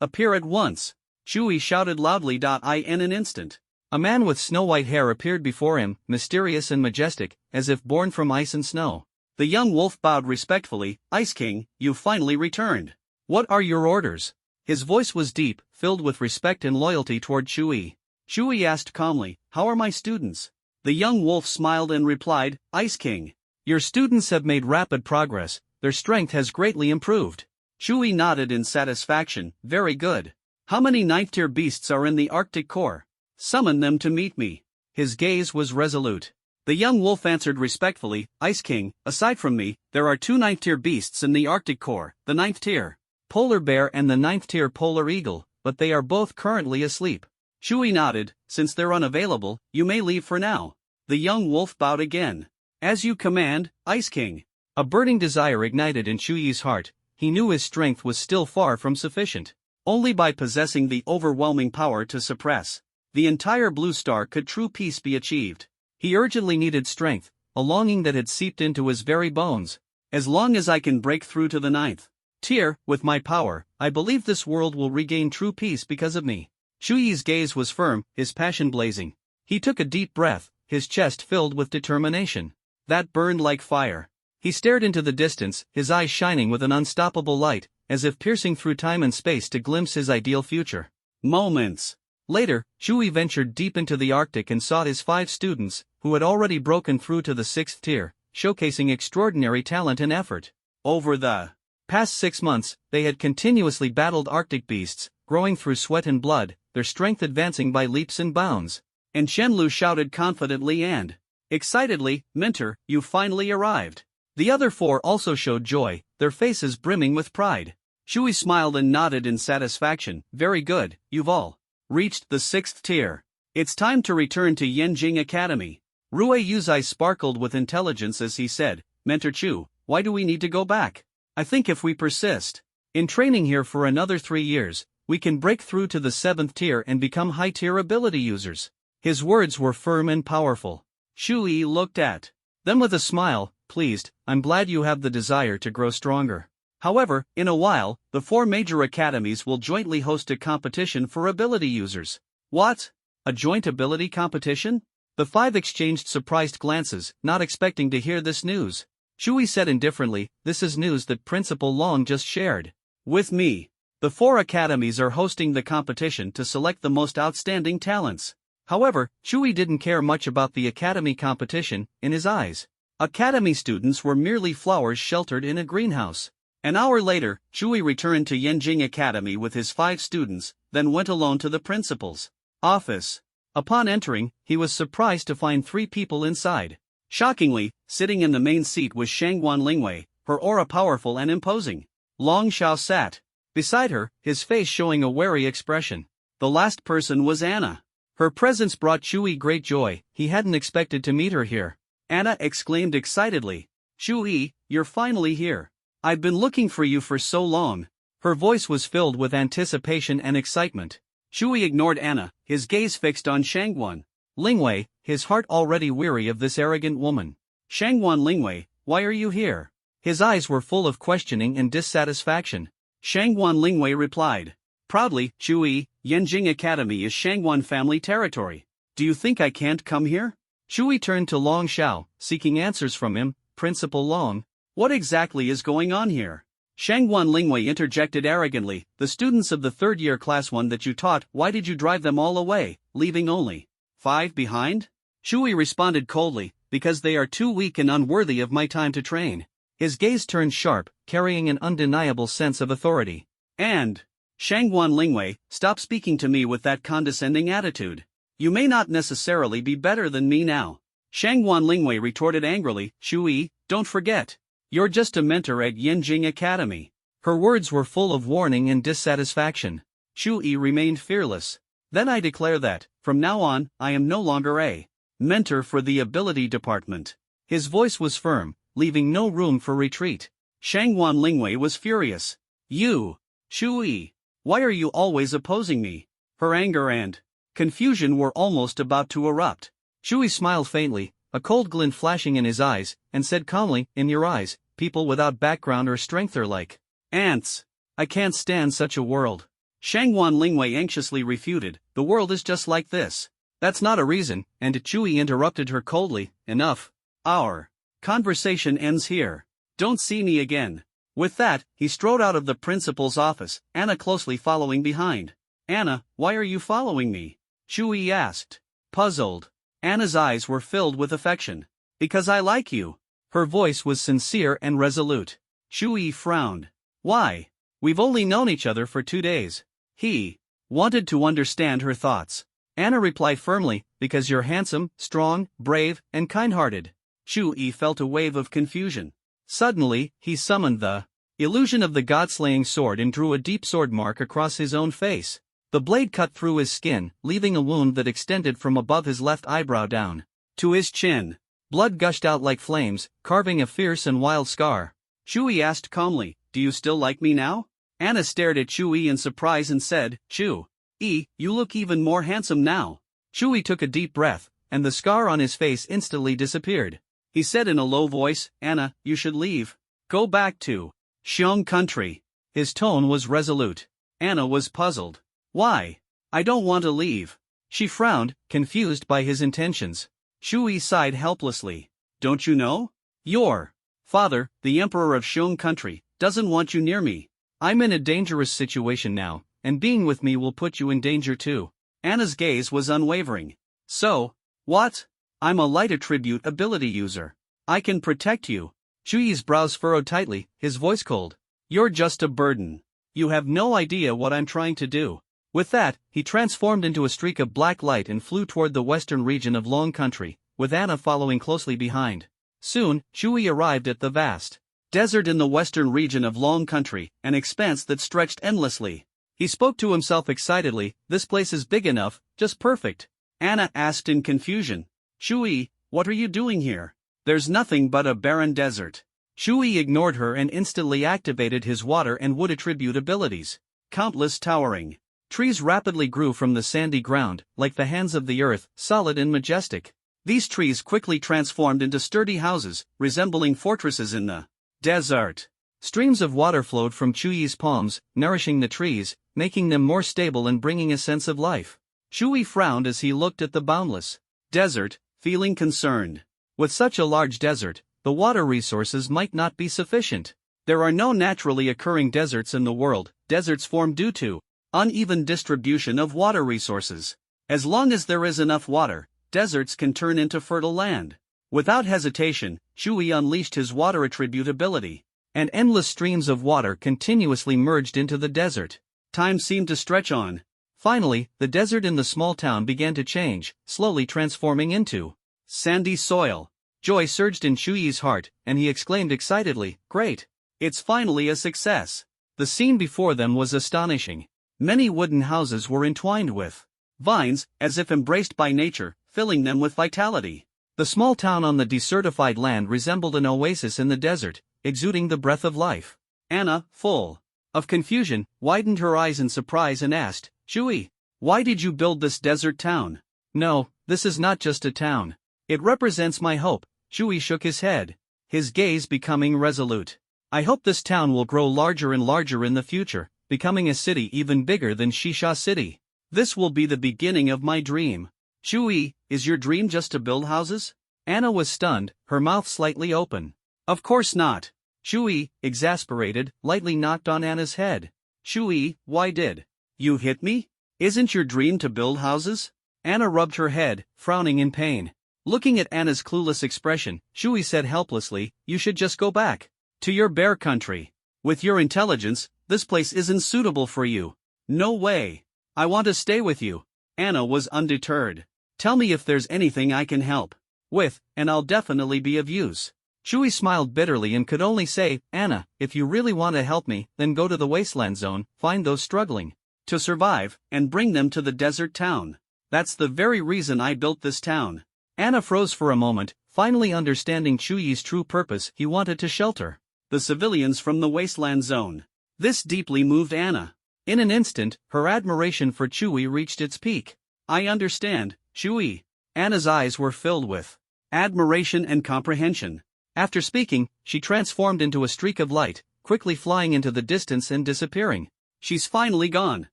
appear at once! Shui shouted loudly. In an instant, a man with snow-white hair appeared before him, mysterious and majestic, as if born from ice and snow. The young wolf bowed respectfully. Ice King, you finally returned. What are your orders? His voice was deep, filled with respect and loyalty toward Shui. Shui asked calmly, How are my students? The young wolf smiled and replied, Ice King. Your students have made rapid progress, their strength has greatly improved. Shui nodded in satisfaction, Very good. How many 9th-tier beasts are in the Arctic core? Summon them to meet me. His gaze was resolute. The young wolf answered respectfully, Ice King, aside from me, there are 2 9th-tier beasts in the Arctic core, the 9th tier polar bear and the 9th tier polar eagle, but they are both currently asleep. Shui nodded, Since they're unavailable, you may leave for now. The young wolf bowed again. As you command, Ice King. A burning desire ignited in Shui's heart. He knew his strength was still far from sufficient. Only by possessing the overwhelming power to suppress the entire blue star could true peace be achieved. He urgently needed strength, a longing that had seeped into his very bones. As long as I can break through to the 9th tier, with my power, I believe this world will regain true peace because of me. Shui's gaze was firm, his passion blazing. He took a deep breath, his chest filled with determination. That burned like fire. He stared into the distance, his eyes shining with an unstoppable light, as if piercing through time and space to glimpse his ideal future. Moments later, Shui ventured deep into the Arctic and sought his 5 students, who had already broken through to the 6th tier, showcasing extraordinary talent and effort. Over the past 6 months, they had continuously battled Arctic beasts, growing through sweat and blood, their strength advancing by leaps and bounds. And Shenlu shouted confidently and excitedly, Mentor, you finally arrived. The other 4 also showed joy, their faces brimming with pride. Shui smiled and nodded in satisfaction, Very good, you've all reached the 6th tier. It's time to return to Yanjing Academy. Rue Yu's eyes sparkled with intelligence as he said, Mentor Chu, why do we need to go back? I think if we persist in training here for another 3 years, we can break through to the 7th tier and become high-tier ability users. His words were firm and powerful. Shui looked at them with a smile, pleased, I'm glad you have the desire to grow stronger. However, in a while, the 4 major academies will jointly host a competition for ability users. What? A joint ability competition? The 5 exchanged surprised glances, not expecting to hear this news. Shui said indifferently, This is news that Principal Long just shared with me. The 4 academies are hosting the competition to select the most outstanding talents. However, Chui didn't care much about the academy competition. In his eyes, academy students were merely flowers sheltered in a greenhouse. An hour later, Chui returned to Yanjing Academy with his 5 students, then went alone to the principal's office. Upon entering, he was surprised to find 3 people inside. Shockingly, sitting in the main seat was Shangguan Lingwei, her aura powerful and imposing. Long Xiao sat beside her, his face showing a wary expression. The last person was Anna. Her presence brought Chui great joy. He hadn't expected to meet her here. Anna exclaimed excitedly, "Chui, you're finally here. I've been looking for you for so long." Her voice was filled with anticipation and excitement. Chui ignored Anna, his gaze fixed on Shangguan Lingwei, his heart already weary of this arrogant woman. "Shangguan Lingwei, why are you here?" His eyes were full of questioning and dissatisfaction. Shangguan Lingwei replied proudly, "Chui, Yanjing Academy is Shangguan family territory. Do you think I can't come here?" Chui turned to Long Xiao, seeking answers from him. "Principal Long, what exactly is going on here?" Shangguan Lingwei interjected arrogantly, "The students of the 3rd year class 1 that you taught, why did you drive them all away, leaving only 5 behind?" Chui responded coldly, "Because they are too weak and unworthy of my time to train." His gaze turned sharp, carrying an undeniable sense of authority. "And, Shangguan Lingwei, stop speaking to me with that condescending attitude. You may not necessarily be better than me now." Shangguan Lingwei retorted angrily, "Chui, don't forget. You're just a mentor at Yanjing Academy." Her words were full of warning and dissatisfaction. Chui remained fearless. "Then I declare that, from now on, I am no longer a mentor for the ability department." His voice was firm, leaving no room for retreat. Shangguan Lingwei was furious. "You, Chui, why are you always opposing me?" Her anger and confusion were almost about to erupt. Chui smiled faintly, a cold glint flashing in his eyes, and said calmly, "In your eyes, people without background or strength are like ants. I can't stand such a world." Shangguan Lingwei anxiously refuted, "The world is just like this." "That's not a reason," and Chui interrupted her coldly, "Enough. Our conversation ends here. Don't see me again." With that, he strode out of the principal's office, Anna closely following behind. "Anna, why are you following me?" Chui asked, puzzled. Anna's eyes were filled with affection. "Because I like you." Her voice was sincere and resolute. Chui frowned. "Why? We've only known each other for 2 days." He wanted to understand her thoughts. Anna replied firmly, "Because you're handsome, strong, brave, and kind-hearted." Chui felt a wave of confusion. Suddenly, he summoned the illusion of the god-slaying sword and drew a deep sword mark across his own face. The blade cut through his skin, leaving a wound that extended from above his left eyebrow down to his chin. Blood gushed out like flames, carving a fierce and wild scar. Chui asked calmly, "Do you still like me now?" Anna stared at Chui in surprise and said, "Chui, you look even more handsome now." Chui took a deep breath, and the scar on his face instantly disappeared. He said in a low voice, "Anna, you should leave. Go back to Xiong country." His tone was resolute. Anna was puzzled. "Why? I don't want to leave." She frowned, confused by his intentions. Chui sighed helplessly. "Don't you know? Your father, the emperor of Xiong country, doesn't want you near me. I'm in a dangerous situation now, and being with me will put you in danger too." Anna's gaze was unwavering. "So, what? I'm a light attribute ability user. I can protect you." Chui's brows furrowed tightly, his voice cold. "You're just a burden. You have no idea what I'm trying to do." With that, he transformed into a streak of black light and flew toward the western region of Long Country, with Anna following closely behind. Soon, Chui arrived at the vast desert in the western region of Long Country, an expanse that stretched endlessly. He spoke to himself excitedly, "This place is big enough, just perfect." Anna asked in confusion, "Chui, what are you doing here? There's nothing but a barren desert." Chui ignored her and instantly activated his water and wood attribute abilities. Countless towering trees rapidly grew from the sandy ground, like the hands of the earth, solid and majestic. These trees quickly transformed into sturdy houses, resembling fortresses in the desert. Streams of water flowed from Chui's palms, nourishing the trees, making them more stable and bringing a sense of life. Chui frowned as he looked at the boundless desert, feeling concerned. With such a large desert, the water resources might not be sufficient. There are no naturally occurring deserts in the world. Deserts form due to uneven distribution of water resources. As long as there is enough water, deserts can turn into fertile land. Without hesitation, Shui unleashed his water attribute ability, and endless streams of water continuously merged into the desert. Time seemed to stretch on. Finally, the desert in the small town began to change, slowly transforming into sandy soil. Joy surged in Shuyi's heart, and he exclaimed excitedly, "Great! It's finally a success!" The scene before them was astonishing. Many wooden houses were entwined with vines, as if embraced by nature, filling them with vitality. The small town on the desertified land resembled an oasis in the desert, exuding the breath of life. Anna, full of confusion, widened her eyes in surprise and asked, "Shui, why did you build this desert town?" "No, this is not just a town. It represents my hope." Shui shook his head, his gaze becoming resolute. "I hope this town will grow larger and larger in the future, becoming a city even bigger than Shisha City. This will be the beginning of my dream." "Shui, is your dream just to build houses?" Anna was stunned, her mouth slightly open. "Of course not." Shui, exasperated, lightly knocked on Anna's head. "Shui, why did you hit me? Isn't your dream to build houses?" Anna rubbed her head, frowning in pain. Looking at Anna's clueless expression, Shui said helplessly, "You should just go back to your bear country. With your intelligence, this place isn't suitable for you." "No way. I want to stay with you." Anna was undeterred. "Tell me if there's anything I can help with, and I'll definitely be of use." Shui smiled bitterly and could only say, "Anna, if you really want to help me, then go to the wasteland zone, find those struggling to survive, and bring them to the desert town. That's the very reason I built this town." Anna froze for a moment, finally understanding Shuyi's true purpose. He wanted to shelter the civilians from the wasteland zone. This deeply moved Anna. In an instant, her admiration for Shui reached its peak. "I understand, Shui." Anna's eyes were filled with admiration and comprehension. After speaking, she transformed into a streak of light, quickly flying into the distance and disappearing. "She's finally gone.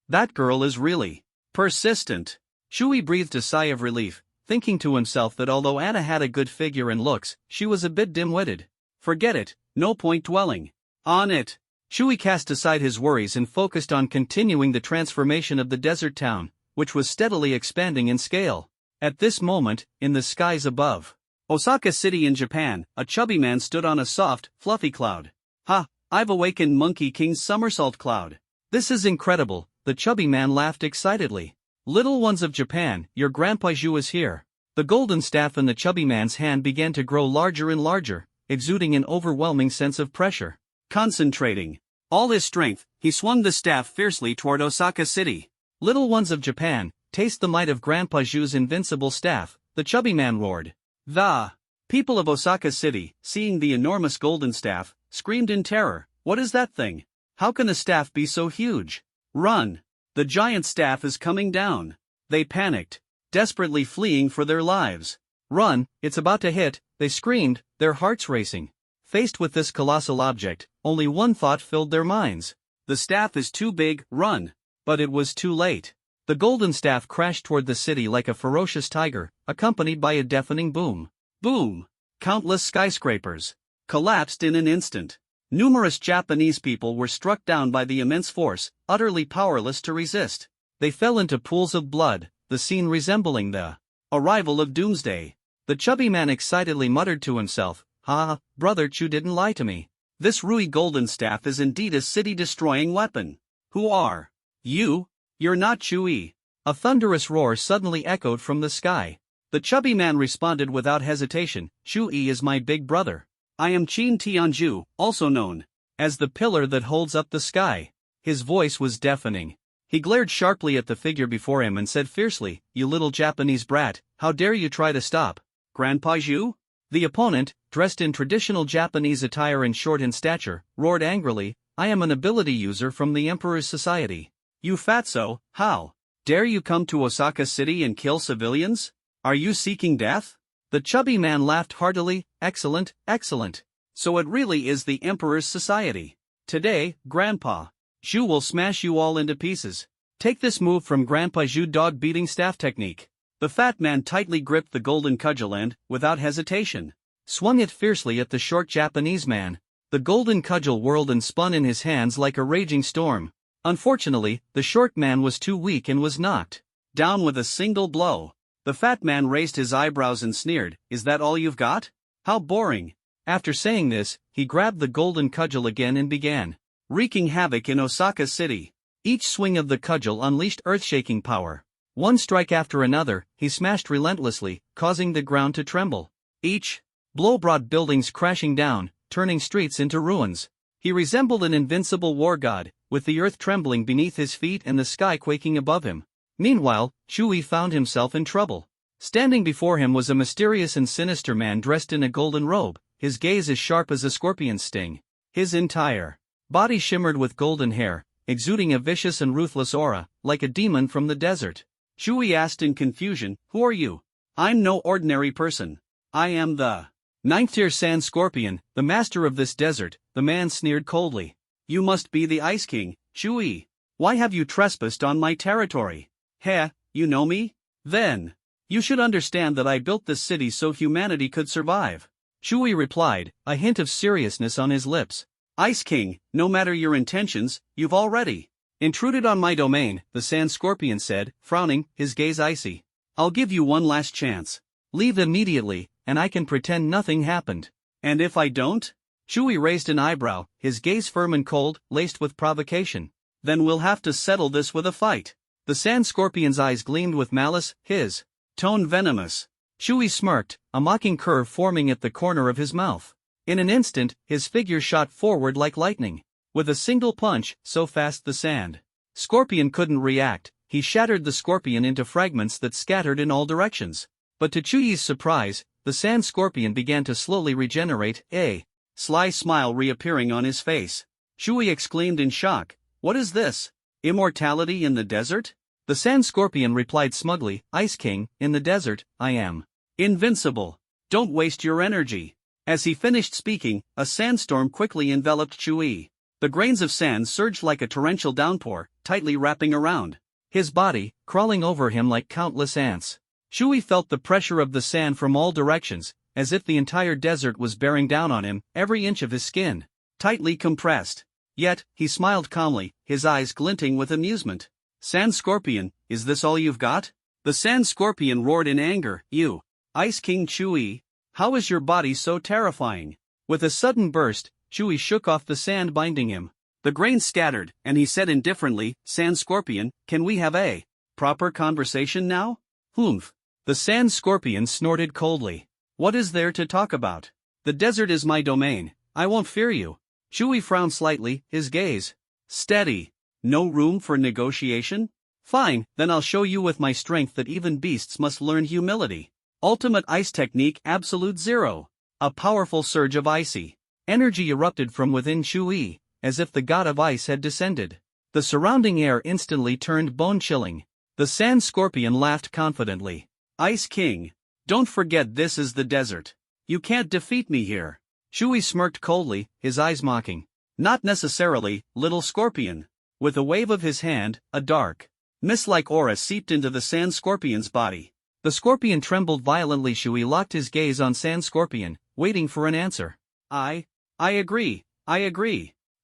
That girl is really persistent." Shui breathed a sigh of relief, thinking to himself that although Anna had a good figure and looks, she was a bit dim-witted. Forget it, no point dwelling on it. Shui cast aside his worries and focused on continuing the transformation of the desert town, which was steadily expanding in scale. At this moment, in the skies above Osaka City in Japan, a chubby man stood on a soft, fluffy cloud. "Ha, I've awakened Monkey King's somersault cloud. This is incredible," the chubby man laughed excitedly. "Little ones of Japan, your Grandpa Zhu is here." The golden staff in the chubby man's hand began to grow larger and larger, exuding an overwhelming sense of pressure. Concentrating all his strength, he swung the staff fiercely toward Osaka City. "Little ones of Japan, taste the might of Grandpa Zhu's invincible staff," the chubby man roared. The people of Osaka City, seeing the enormous golden staff, screamed in terror. "What is that thing? How can a staff be so huge? Run! The giant staff is coming down." They panicked, desperately fleeing for their lives. "Run, it's about to hit," they screamed, their hearts racing. Faced with this colossal object, only one thought filled their minds. "The staff is too big, run." But it was too late. The golden staff crashed toward the city like a ferocious tiger, accompanied by a deafening boom. Boom! Countless skyscrapers collapsed in an instant. Numerous Japanese people were struck down by the immense force, utterly powerless to resist. They fell into pools of blood, the scene resembling the arrival of doomsday. The chubby man excitedly muttered to himself, "Ha, brother Chu didn't lie to me. This Rui golden staff is indeed a city-destroying weapon." "Who are you? You're not Chui." A thunderous roar suddenly echoed from the sky. The chubby man responded without hesitation, "Chui is my big brother. I am Qin Tianju, also known as the pillar that holds up the sky." His voice was deafening. He glared sharply at the figure before him and said fiercely, "You little Japanese brat, how dare you try to stop Grandpa Zhu?" The opponent, dressed in traditional Japanese attire and short in stature, roared angrily, "I am an ability user from the Emperor's Society. You fatso, how dare you come to Osaka City and kill civilians? Are you seeking death?" The chubby man laughed heartily, "Excellent, excellent. So it really is the Emperor's Society. Today, Grandpa Zhu will smash you all into pieces. Take this move from Grandpa Zhu, dog-beating staff technique." The fat man tightly gripped the golden cudgel and, without hesitation, swung it fiercely at the short Japanese man. The golden cudgel whirled and spun in his hands like a raging storm. Unfortunately, the short man was too weak and was knocked down with a single blow. The fat man raised his eyebrows and sneered, "Is that all you've got? How boring." After saying this, he grabbed the golden cudgel again and began wreaking havoc in Osaka City. Each swing of the cudgel unleashed earth-shaking power. One strike after another, he smashed relentlessly, causing the ground to tremble. Each blow brought buildings crashing down, turning streets into ruins. He resembled an invincible war god, with the earth trembling beneath his feet and the sky quaking above him. Meanwhile, Chui found himself in trouble. Standing before him was a mysterious and sinister man dressed in a golden robe, his gaze as sharp as a scorpion's sting. His entire body shimmered with golden hair, exuding a vicious and ruthless aura, like a demon from the desert. Chui asked in confusion, "Who are you?" "I'm no ordinary person. I am the ninth-tier sand scorpion, the master of this desert," the man sneered coldly. "You must be the Ice King, Chui. Why have you trespassed on my territory?" "Heh, you know me? Then you should understand that I built this city so humanity could survive." Chui replied, a hint of seriousness on his lips. "Ice King, no matter your intentions, you've already intruded on my domain," the sand scorpion said, frowning, his gaze icy. "I'll give you one last chance. Leave immediately, and I can pretend nothing happened." "And if I don't?" Chui raised an eyebrow, his gaze firm and cold, laced with provocation. "Then we'll have to settle this with a fight." The sand scorpion's eyes gleamed with malice, his tone venomous. Chui smirked, a mocking curve forming at the corner of his mouth. In an instant, his figure shot forward like lightning. With a single punch, so fast the sand scorpion couldn't react, he shattered the scorpion into fragments that scattered in all directions. But to Chui's surprise, the sand scorpion began to slowly regenerate, a sly smile reappearing on his face. Chui exclaimed in shock, "What is this? Immortality in the desert?" The sand scorpion replied smugly, "Ice King, in the desert, I am invincible. Don't waste your energy." As he finished speaking, a sandstorm quickly enveloped Chui. The grains of sand surged like a torrential downpour, tightly wrapping around his body, crawling over him like countless ants. Chui felt the pressure of the sand from all directions, as if the entire desert was bearing down on him, every inch of his skin tightly compressed. Yet, he smiled calmly, his eyes glinting with amusement. "Sand Scorpion, is this all you've got?" The Sand Scorpion roared in anger, "You, Ice King Chui, how is your body so terrifying?" With a sudden burst, Chui shook off the sand binding him. The grains scattered, and he said indifferently, "Sand Scorpion, can we have a proper conversation now?" "Humph." The Sand Scorpion snorted coldly. "What is there to talk about? The desert is my domain, I won't fear you." Chui frowned slightly, his gaze steady. "No room for negotiation? Fine, then I'll show you with my strength that even beasts must learn humility. Ultimate ice technique absolute zero." A powerful surge of icy energy erupted from within Chui, as if the god of ice had descended. The surrounding air instantly turned bone-chilling. The Sand Scorpion laughed confidently. "Ice King, don't forget this is the desert. You can't defeat me here." Chui smirked coldly, his eyes mocking. "Not necessarily, little scorpion." With a wave of his hand, a dark, mist-like aura seeped into the Sand Scorpion's body. The scorpion trembled violently. Chui locked his gaze on Sand Scorpion, waiting for an answer. I agree.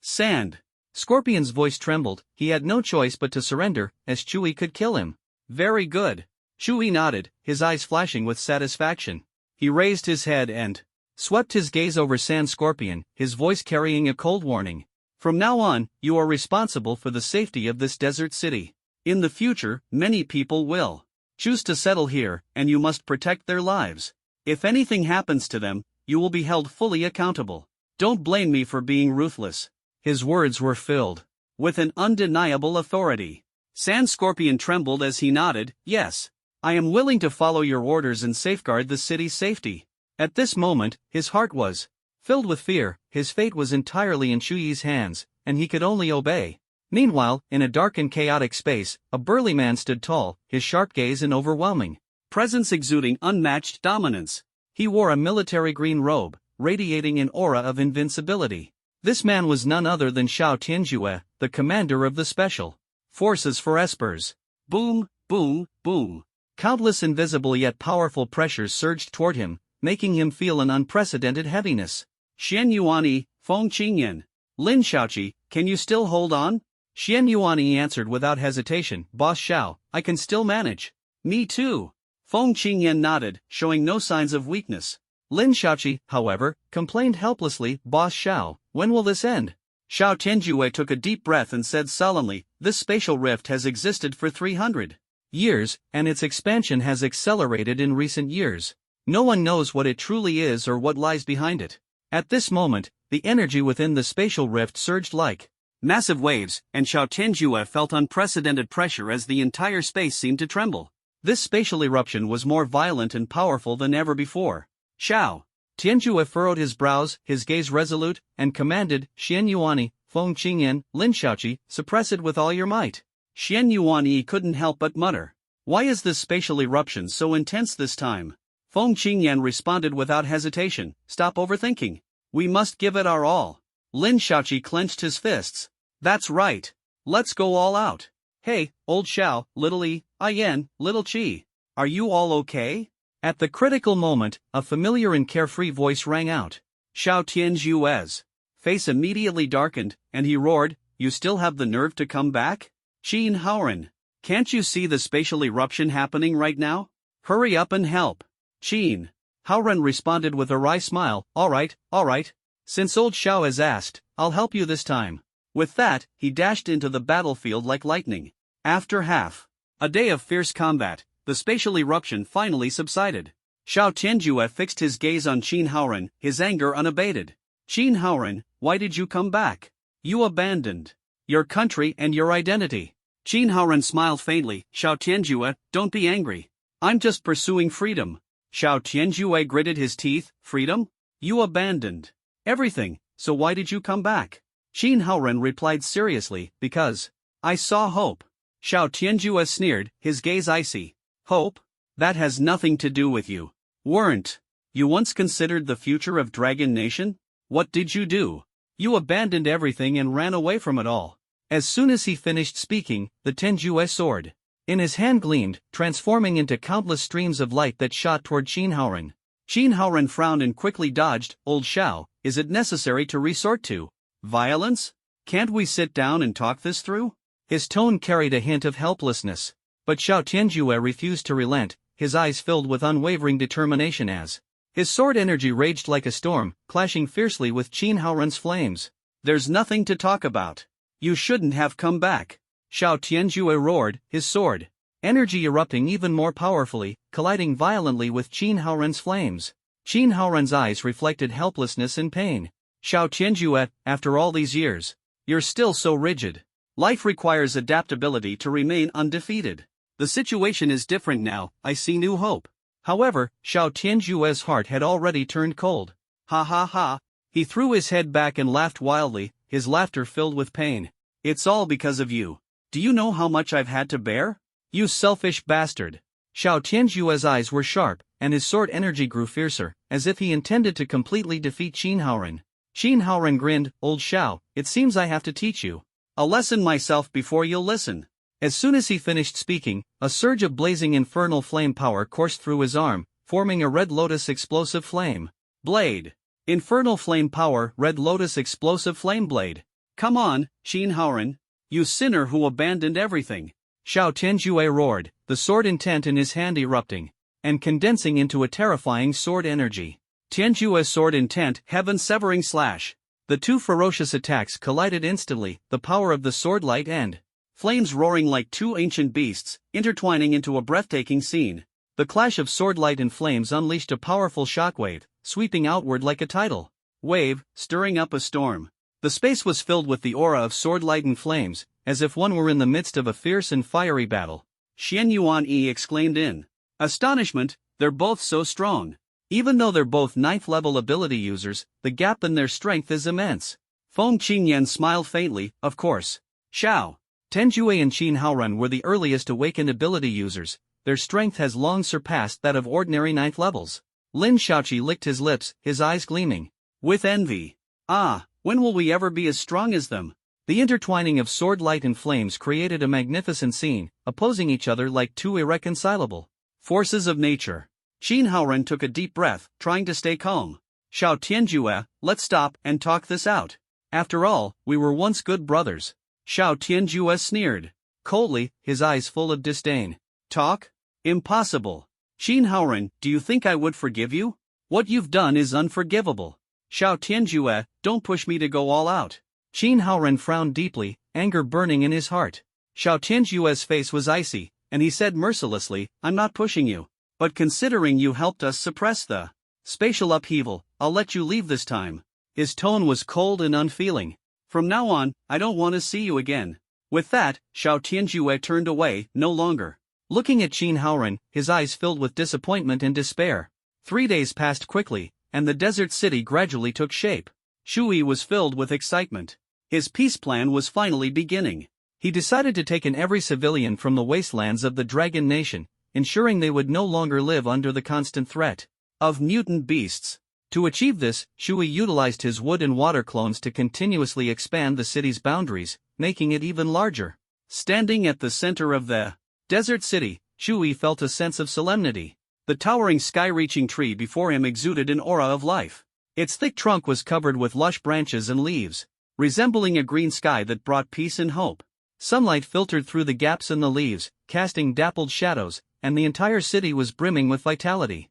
Sand Scorpion's voice trembled, he had no choice but to surrender, as Chui could kill him. "Very good." Chui nodded, his eyes flashing with satisfaction. He raised his head and swept his gaze over Sand Scorpion, his voice carrying a cold warning. "From now on, you are responsible for the safety of this desert city. In the future, many people will choose to settle here, and you must protect their lives. If anything happens to them, you will be held fully accountable. Don't blame me for being ruthless." His words were filled with an undeniable authority. Sand Scorpion trembled as he nodded, "Yes. I am willing to follow your orders and safeguard the city's safety." At this moment, his heart was filled with fear, his fate was entirely in Chui's hands, and he could only obey. Meanwhile, in a dark and chaotic space, a burly man stood tall, his sharp gaze and overwhelming presence exuding unmatched dominance. He wore a military green robe, radiating an aura of invincibility. This man was none other than Xiao Tianjue, the commander of the Special Forces for Espers. Boom, boom, boom. Countless invisible yet powerful pressures surged toward him, making him feel an unprecedented heaviness. "Xian Yuani, Feng Qingyan. Lin Shaoqi, can you still hold on?" Xian Yuanyi answered without hesitation, Boss Xiao, I can still manage. Me too. Feng Qingyan nodded, showing no signs of weakness. Lin Shaoqi, however, complained helplessly, Boss Xiao, when will this end? Xiao Tianjue took a deep breath and said sullenly, this spatial rift has existed for 300 years, and its expansion has accelerated in recent years. No one knows what it truly is or what lies behind it. At this moment, the energy within the spatial rift surged like massive waves, and Xiao Tianjue felt unprecedented pressure as the entire space seemed to tremble. This spatial eruption was more violent and powerful than ever before. Xiao Tianjue furrowed his brows, his gaze resolute, and commanded, Xian Yuanyi, Feng Qingyan, Lin Shaoqi, suppress it with all your might. Xian Yuanyi couldn't help but mutter. Why is this spatial eruption so intense this time? Feng Qingyan responded without hesitation, stop overthinking. We must give it our all. Lin Shaoqi clenched his fists. That's right. Let's go all out. Hey, old Xiao, little E, Yan, little Qi. Are you all okay? At the critical moment, a familiar and carefree voice rang out. Xiao Tianjue's face immediately darkened, and he roared, you still have the nerve to come back? Qin Haoran, can't you see the spatial eruption happening right now? Hurry up and help. Qin Haoran responded with a wry smile, all right. Since old Xiao has asked, I'll help you this time. With that, he dashed into the battlefield like lightning. After half a day of fierce combat, the spatial eruption finally subsided. Xiao Tianjue fixed his gaze on Qin Haoran, his anger unabated. Qin Haoran, why did you come back? You abandoned your country and your identity. Qin Haoran smiled faintly, Xiao Tianjue, don't be angry. I'm just pursuing freedom. Xiao Tianjue gritted his teeth, freedom? You abandoned everything, so why did you come back? Qin Haoran replied seriously, because I saw hope. Xiao Tianjue sneered, his gaze icy. Hope? That has nothing to do with you. Weren't you once considered the future of Dragon Nation? What did you do? You abandoned everything and ran away from it all. As soon as he finished speaking, the Tianjue sword in his hand gleamed, transforming into countless streams of light that shot toward Qin Haoran. Qin Haoran frowned and quickly dodged. Old Xiao, is it necessary to resort to violence? Can't we sit down and talk this through? His tone carried a hint of helplessness. But Xiao Tianjue refused to relent, his eyes filled with unwavering determination as his sword energy raged like a storm, clashing fiercely with Qin Haoran's flames. There's nothing to talk about. You shouldn't have come back. Xiao Tianjue roared, his sword energy erupting even more powerfully, colliding violently with Qin Haoran's flames. Qin Haoran's eyes reflected helplessness and pain. Xiao Tianjue, after all these years, you're still so rigid. Life requires adaptability to remain undefeated. The situation is different now, I see new hope. However, Xiao Tianjue's heart had already turned cold. Ha ha ha. He threw his head back and laughed wildly, his laughter filled with pain. It's all because of you. Do you know how much I've had to bear? You selfish bastard. Xiao Tianjue's eyes were sharp, and his sword energy grew fiercer, as if he intended to completely defeat Qin Haoran. Qin Haoran grinned, old Xiao, it seems I have to teach you a lesson myself before you'll listen. As soon as he finished speaking, a surge of blazing infernal flame power coursed through his arm, forming a red lotus explosive flame blade. Infernal flame power, red lotus explosive flame blade. Come on, Qin Haoran. You sinner who abandoned everything. Xiao Tianjue roared, the sword intent in his hand erupting and condensing into a terrifying sword energy. Tianjue's sword intent, heaven-severing slash. The two ferocious attacks collided instantly, the power of the sword light and flames roaring like two ancient beasts, intertwining into a breathtaking scene. The clash of sword light and flames unleashed a powerful shockwave, sweeping outward like a tidal wave, stirring up a storm. The space was filled with the aura of sword light and flames, as if one were in the midst of a fierce and fiery battle. Xian Yuanyi exclaimed in astonishment, they're both so strong. Even though they're both 9th level ability users, the gap in their strength is immense. Feng Qingyan smiled faintly, of course. Xiao Tianjue and Qin Haoran were the earliest awakened ability users, their strength has long surpassed that of ordinary 9th levels. Lin Shaoqi licked his lips, his eyes gleaming with envy. Ah, when will we ever be as strong as them? The intertwining of sword light and flames created a magnificent scene, opposing each other like two irreconcilable forces of nature. Qin Haoran took a deep breath, trying to stay calm. Xiao Tianjue, let's stop and talk this out. After all, we were once good brothers. Xiao Tianjue sneered. Coldly, his eyes full of disdain. Talk? Impossible. Xin Haoren, do you think I would forgive you? What you've done is unforgivable. Xiao Tianjue, don't push me to go all out. Xin Haoren frowned deeply, anger burning in his heart. Xiao Tianjue's face was icy, and he said mercilessly, I'm not pushing you. But considering you helped us suppress the spatial upheaval, I'll let you leave this time. His tone was cold and unfeeling. From now on, I don't want to see you again. With that, Xiao Tianjue turned away, no longer looking at Xin Haoren, his eyes filled with disappointment and despair. 3 days passed quickly, and the desert city gradually took shape. Shui was filled with excitement. His peace plan was finally beginning. He decided to take in every civilian from the wastelands of the Dragon Nation, ensuring they would no longer live under the constant threat of mutant beasts. To achieve this, Shui utilized his wood and water clones to continuously expand the city's boundaries, making it even larger. Standing at the center of the desert city, Shui felt a sense of solemnity. The towering sky-reaching tree before him exuded an aura of life. Its thick trunk was covered with lush branches and leaves, resembling a green sky that brought peace and hope. Sunlight filtered through the gaps in the leaves, casting dappled shadows, and the entire city was brimming with vitality.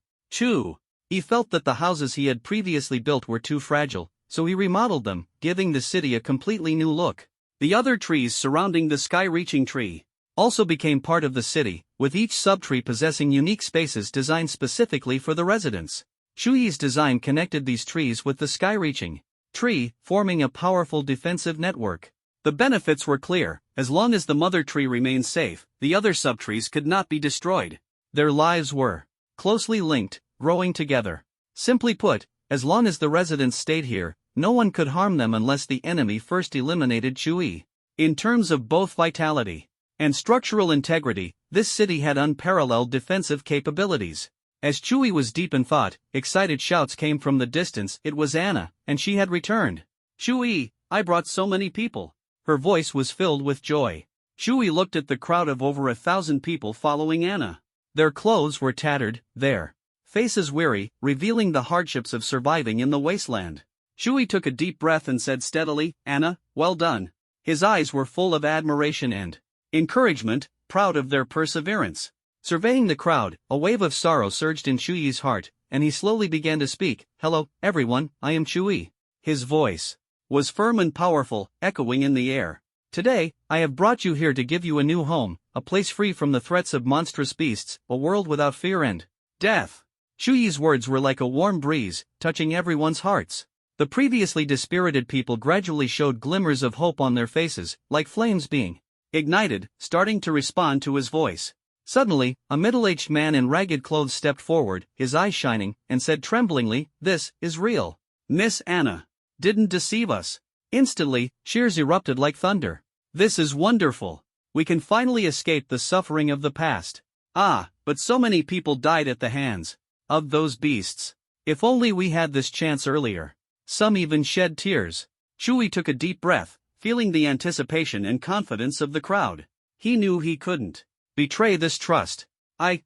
He felt that the houses he had previously built were too fragile, so he remodeled them, giving the city a completely new look. The other trees surrounding the sky-reaching tree also became part of the city, with each subtree possessing unique spaces designed specifically for the residents. Shui's design connected these trees with the sky-reaching tree, forming a powerful defensive network. The benefits were clear. As long as the mother tree remained safe, the other subtrees could not be destroyed. Their lives were closely linked, growing together. Simply put, as long as the residents stayed here, no one could harm them unless the enemy first eliminated Shui. In terms of both vitality and structural integrity, this city had unparalleled defensive capabilities. As Shui was deep in thought, excited shouts came from the distance. It was Anna, and she had returned. Shui, I brought so many people. Her voice was filled with joy. Shui looked at the crowd of over 1,000 people following Anna. Their clothes were tattered, their faces weary, revealing the hardships of surviving in the wasteland. Shui took a deep breath and said steadily, Anna, well done. His eyes were full of admiration and encouragement, proud of their perseverance. Surveying the crowd, a wave of sorrow surged in Shui's heart, and he slowly began to speak. Hello, everyone, I am Shui. His voice was firm and powerful, echoing in the air. Today, I have brought you here to give you a new home, a place free from the threats of monstrous beasts, a world without fear and death. Shui's words were like a warm breeze, touching everyone's hearts. The previously dispirited people gradually showed glimmers of hope on their faces, like flames being ignited, starting to respond to his voice. Suddenly, a middle-aged man in ragged clothes stepped forward, his eyes shining, and said tremblingly, This is real. Miss Anna didn't deceive us. Instantly, cheers erupted like thunder. This is wonderful. We can finally escape the suffering of the past. But so many people died at the hands of those beasts. If only we had this chance earlier. Some even shed tears. Shui took a deep breath, feeling the anticipation and confidence of the crowd. He knew he couldn't betray this trust.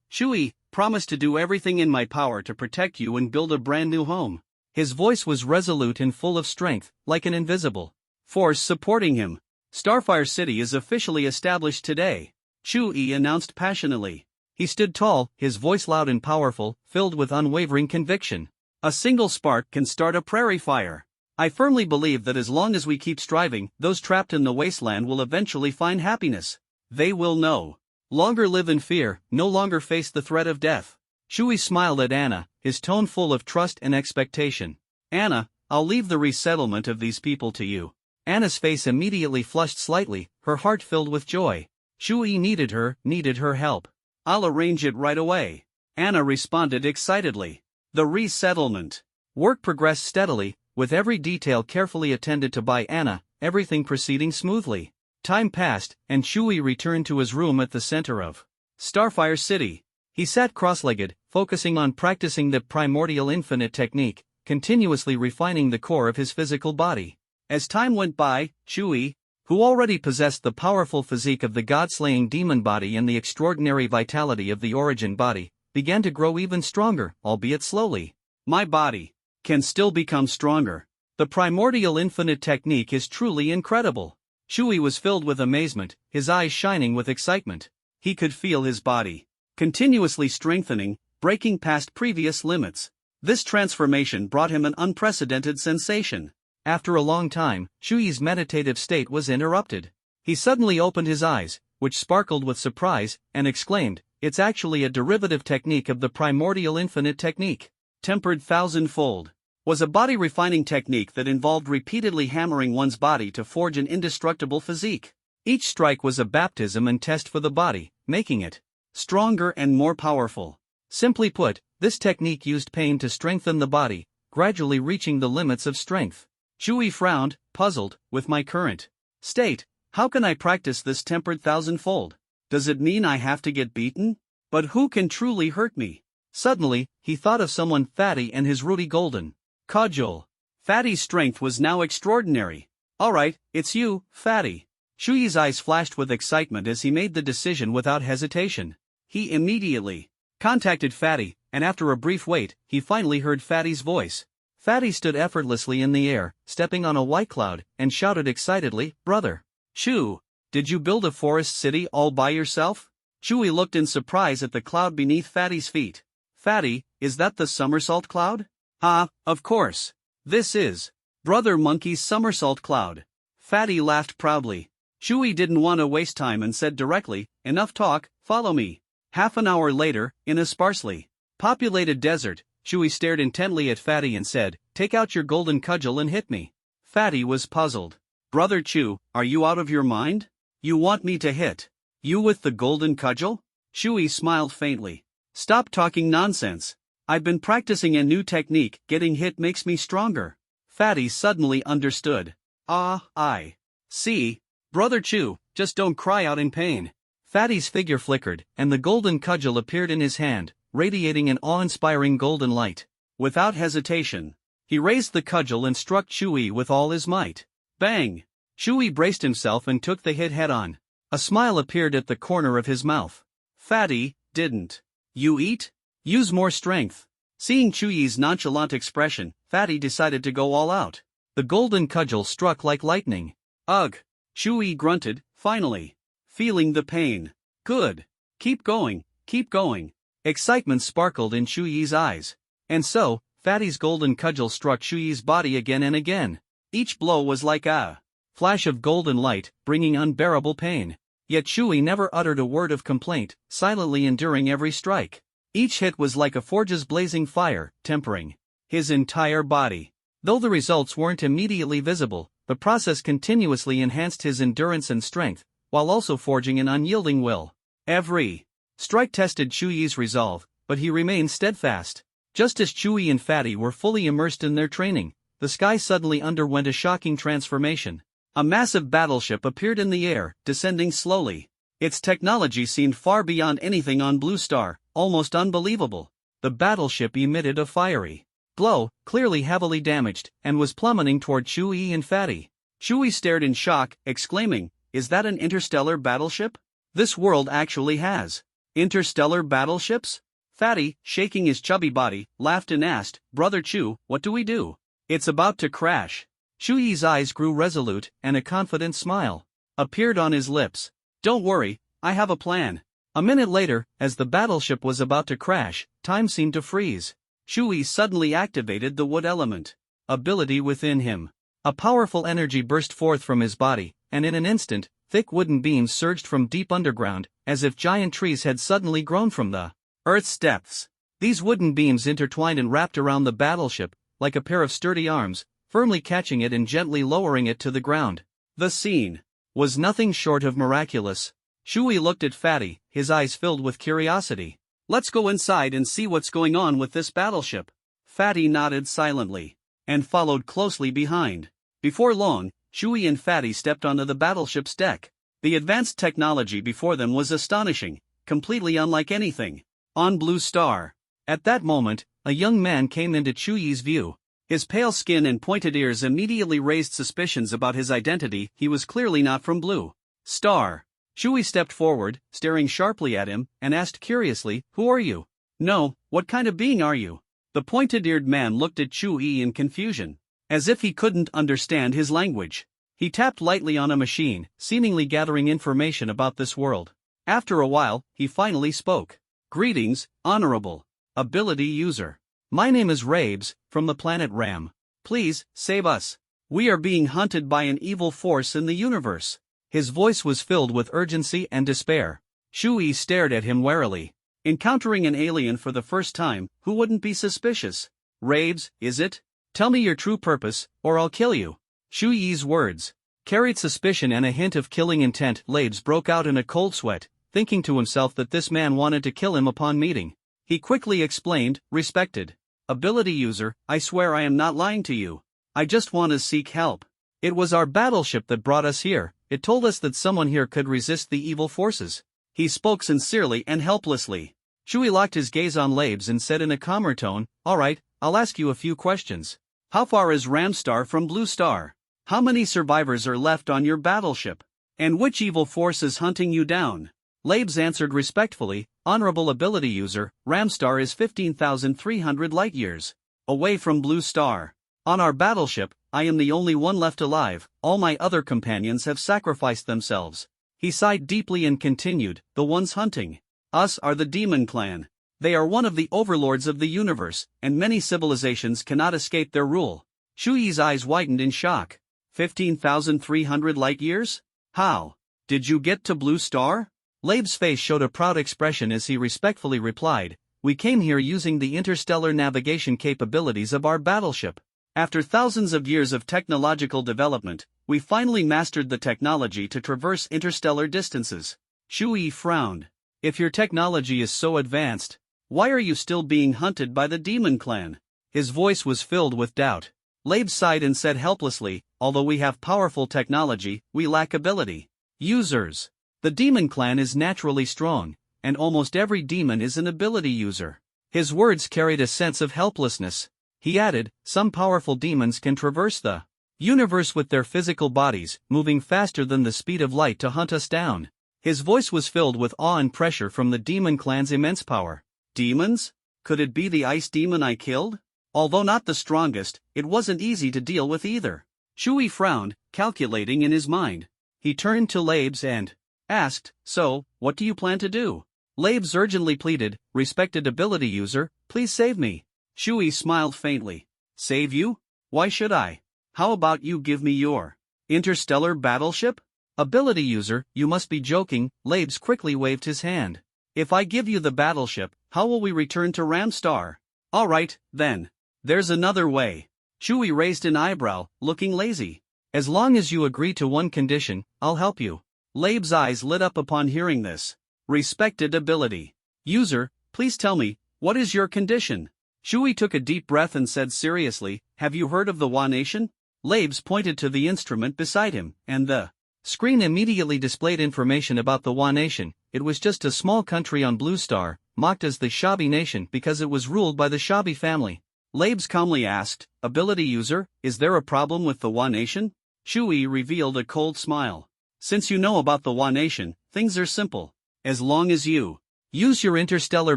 Shui, promise to do everything in my power to protect you and build a brand new home. His voice was resolute and full of strength, like an invisible force supporting him. Starfire City is officially established today, Shui announced passionately. He stood tall, his voice loud and powerful, filled with unwavering conviction. A single spark can start a prairie fire. I firmly believe that as long as we keep striving, those trapped in the wasteland will eventually find happiness. They will no longer live in fear, no longer face the threat of death. Shui smiled at Anna, his tone full of trust and expectation. Anna, I'll leave the resettlement of these people to you. Anna's face immediately flushed slightly, her heart filled with joy. Shui needed her help. I'll arrange it right away. Anna responded excitedly. The resettlement work progressed steadily, with every detail carefully attended to by Anna, everything proceeding smoothly. Time passed, and Shui returned to his room at the center of Starfire City. He sat cross-legged, focusing on practicing the primordial infinite technique, continuously refining the core of his physical body. As time went by, Shui, who already possessed the powerful physique of the god-slaying demon body and the extraordinary vitality of the origin body, began to grow even stronger, albeit slowly. My body can still become stronger. The primordial infinite technique is truly incredible. Chewie was filled with amazement, his eyes shining with excitement. He could feel his body continuously strengthening, breaking past previous limits. This transformation brought him an unprecedented sensation. After a long time, Chewie's meditative state was interrupted. He suddenly opened his eyes, which sparkled with surprise, and exclaimed, "It's actually a derivative technique of the primordial infinite technique." Tempered thousandfold was a body refining technique that involved repeatedly hammering one's body to forge an indestructible physique. Each strike was a baptism and test for the body, making it stronger and more powerful. Simply put, this technique used pain to strengthen the body, gradually reaching the limits of strength. Chewie frowned, puzzled. With my current state, how can I practice this tempered thousandfold? Does it mean I have to get beaten? But who can truly hurt me? Suddenly, he thought of someone: Fatty and his Rudy Golden cudgel. Fatty's strength was now extraordinary. "Alright, it's you, Fatty." Chewie's eyes flashed with excitement as he made the decision without hesitation. He immediately contacted Fatty, and after a brief wait, he finally heard Fatty's voice. Fatty stood effortlessly in the air, stepping on a white cloud, and shouted excitedly, "Brother Chew, did you build a forest city all by yourself?" Chewie looked in surprise at the cloud beneath Fatty's feet. "Fatty, is that the somersault cloud?" "Ah, of course. This is Brother Monkey's somersault cloud." Fatty laughed proudly. Chewie didn't want to waste time and said directly, "Enough talk, follow me." Half an hour later, in a sparsely populated desert, Chewie stared intently at Fatty and said, "Take out your golden cudgel and hit me." Fatty was puzzled. "Brother Chew, are you out of your mind? You want me to hit you with the golden cudgel?" Chewie smiled faintly. "Stop talking nonsense. I've been practicing a new technique. Getting hit makes me stronger." Fatty suddenly understood. "Ah, I see. Brother Chew, just don't cry out in pain." Fatty's figure flickered, and the golden cudgel appeared in his hand, radiating an awe-inspiring golden light. Without hesitation, he raised the cudgel and struck Chewie with all his might. Bang! Chewie braced himself and took the hit head-on. A smile appeared at the corner of his mouth. "Fatty, didn't you eat? Use more strength." Seeing Chewie's nonchalant expression, Fatty decided to go all out. The golden cudgel struck like lightning. "Ugh!" Chewie grunted, finally feeling the pain. "Good. Keep going, keep going." Excitement sparkled in Chewie's eyes. And so, Fatty's golden cudgel struck Chewie's body again and again. Each blow was like a flash of golden light, bringing unbearable pain. Yet Chewie never uttered a word of complaint, silently enduring every strike. Each hit was like a forge's blazing fire, tempering his entire body. Though the results weren't immediately visible, the process continuously enhanced his endurance and strength, while also forging an unyielding will. Every strike tested Chewie's resolve, but he remained steadfast. Just as Chewie and Fatty were fully immersed in their training, the sky suddenly underwent a shocking transformation. A massive battleship appeared in the air, descending slowly. Its technology seemed far beyond anything on Blue Star, almost unbelievable. The battleship emitted a fiery glow, clearly heavily damaged, and was plummeting toward Chewie and Fatty. Chewie stared in shock, exclaiming, "Is that an interstellar battleship? This world actually has interstellar battleships?" Fatty, shaking his chubby body, laughed and asked, "Brother Chew, what do we do? It's about to crash." Chewie's eyes grew resolute, and a confident smile appeared on his lips. "Don't worry, I have a plan." A minute later, as the battleship was about to crash, time seemed to freeze. Chewie suddenly activated the wood element ability within him. A powerful energy burst forth from his body, and in an instant, thick wooden beams surged from deep underground, as if giant trees had suddenly grown from the Earth's depths. These wooden beams intertwined and wrapped around the battleship, like a pair of sturdy arms, firmly catching it and gently lowering it to the ground. The scene was nothing short of miraculous. Chewie looked at Fatty, his eyes filled with curiosity. "Let's go inside and see what's going on with this battleship." Fatty nodded silently and followed closely behind. Before long, Chewie and Fatty stepped onto the battleship's deck. The advanced technology before them was astonishing, completely unlike anything on Blue Star. At that moment, a young man came into Chewie's view. His pale skin and pointed ears immediately raised suspicions about his identity. He was clearly not from Blue Star. Chewie stepped forward, staring sharply at him, and asked curiously, "Who are you?" "No, what kind of being are you?" The pointed-eared man looked at Chewie in confusion, as if he couldn't understand his language. He tapped lightly on a machine, seemingly gathering information about this world. After a while, he finally spoke. Greetings, Honorable Ability User. My name is Rabes, from the planet Ram. Please, save us. We are being hunted by an evil force in the universe. His voice was filled with urgency and despair. Shui stared at him warily. Encountering an alien for the first time, who wouldn't be suspicious? Rabes, is it? Tell me your true purpose, or I'll kill you. Shui's words carried suspicion and a hint of killing intent. Labes broke out in a cold sweat, thinking to himself that this man wanted to kill him upon meeting. He quickly explained, Respected Ability User, I swear I am not lying to you. I just want to seek help. It was our battleship that brought us here. It told us that someone here could resist the evil forces. He spoke sincerely and helplessly. Shui locked his gaze on Labes and said in a calmer tone, Alright, I'll ask you a few questions. How far is Ramstar from Blue Star? How many survivors are left on your battleship? And which evil force is hunting you down? Labes answered respectfully, Honorable Ability User, Ramstar is 15,300 light-years away from Blue Star. On our battleship, I am the only one left alive. All my other companions have sacrificed themselves. He sighed deeply and continued, The ones hunting us are the Demon Clan. They are one of the overlords of the universe, and many civilizations cannot escape their rule. Shui's eyes widened in shock. 15,300 light-years? How did you get to Blue Star? Labes' face showed a proud expression as he respectfully replied, We came here using the interstellar navigation capabilities of our battleship. After thousands of years of technological development, we finally mastered the technology to traverse interstellar distances. Shui frowned. If your technology is so advanced, why are you still being hunted by the Demon Clan? His voice was filled with doubt. Labes sighed and said helplessly, Although we have powerful technology, we lack ability. Users. The Demon Clan is naturally strong, and almost every demon is an ability user. His words carried a sense of helplessness. He added, Some powerful demons can traverse the universe with their physical bodies, moving faster than the speed of light to hunt us down. His voice was filled with awe and pressure from the Demon Clan's immense power. Demons? Could it be the ice demon I killed? Although not the strongest, it wasn't easy to deal with either. Shui frowned, calculating in his mind. He turned to Labes and asked, So, what do you plan to do? Labes urgently pleaded, Respected Ability User, please save me. Shui smiled faintly. Save you? Why should I? How about you give me your interstellar battleship? Ability User, you must be joking. Labes quickly waved his hand. If I give you the battleship, how will we return to Ramstar? Alright, then. There's another way. Shui raised an eyebrow, looking lazy. As long as you agree to one condition, I'll help you. Labes' eyes lit up upon hearing this. Respected Ability User, please tell me, what is your condition? Shui took a deep breath and said seriously, Have you heard of the Wa Nation? Labes pointed to the instrument beside him, and the screen immediately displayed information about the Wa Nation. It was just a small country on Blue Star, mocked as the Shabi Nation because it was ruled by the Shabi family. Labes calmly asked, Ability User, is there a problem with the Wa Nation? Shui revealed a cold smile. Since you know about the Wa Nation, things are simple. As long as you use your interstellar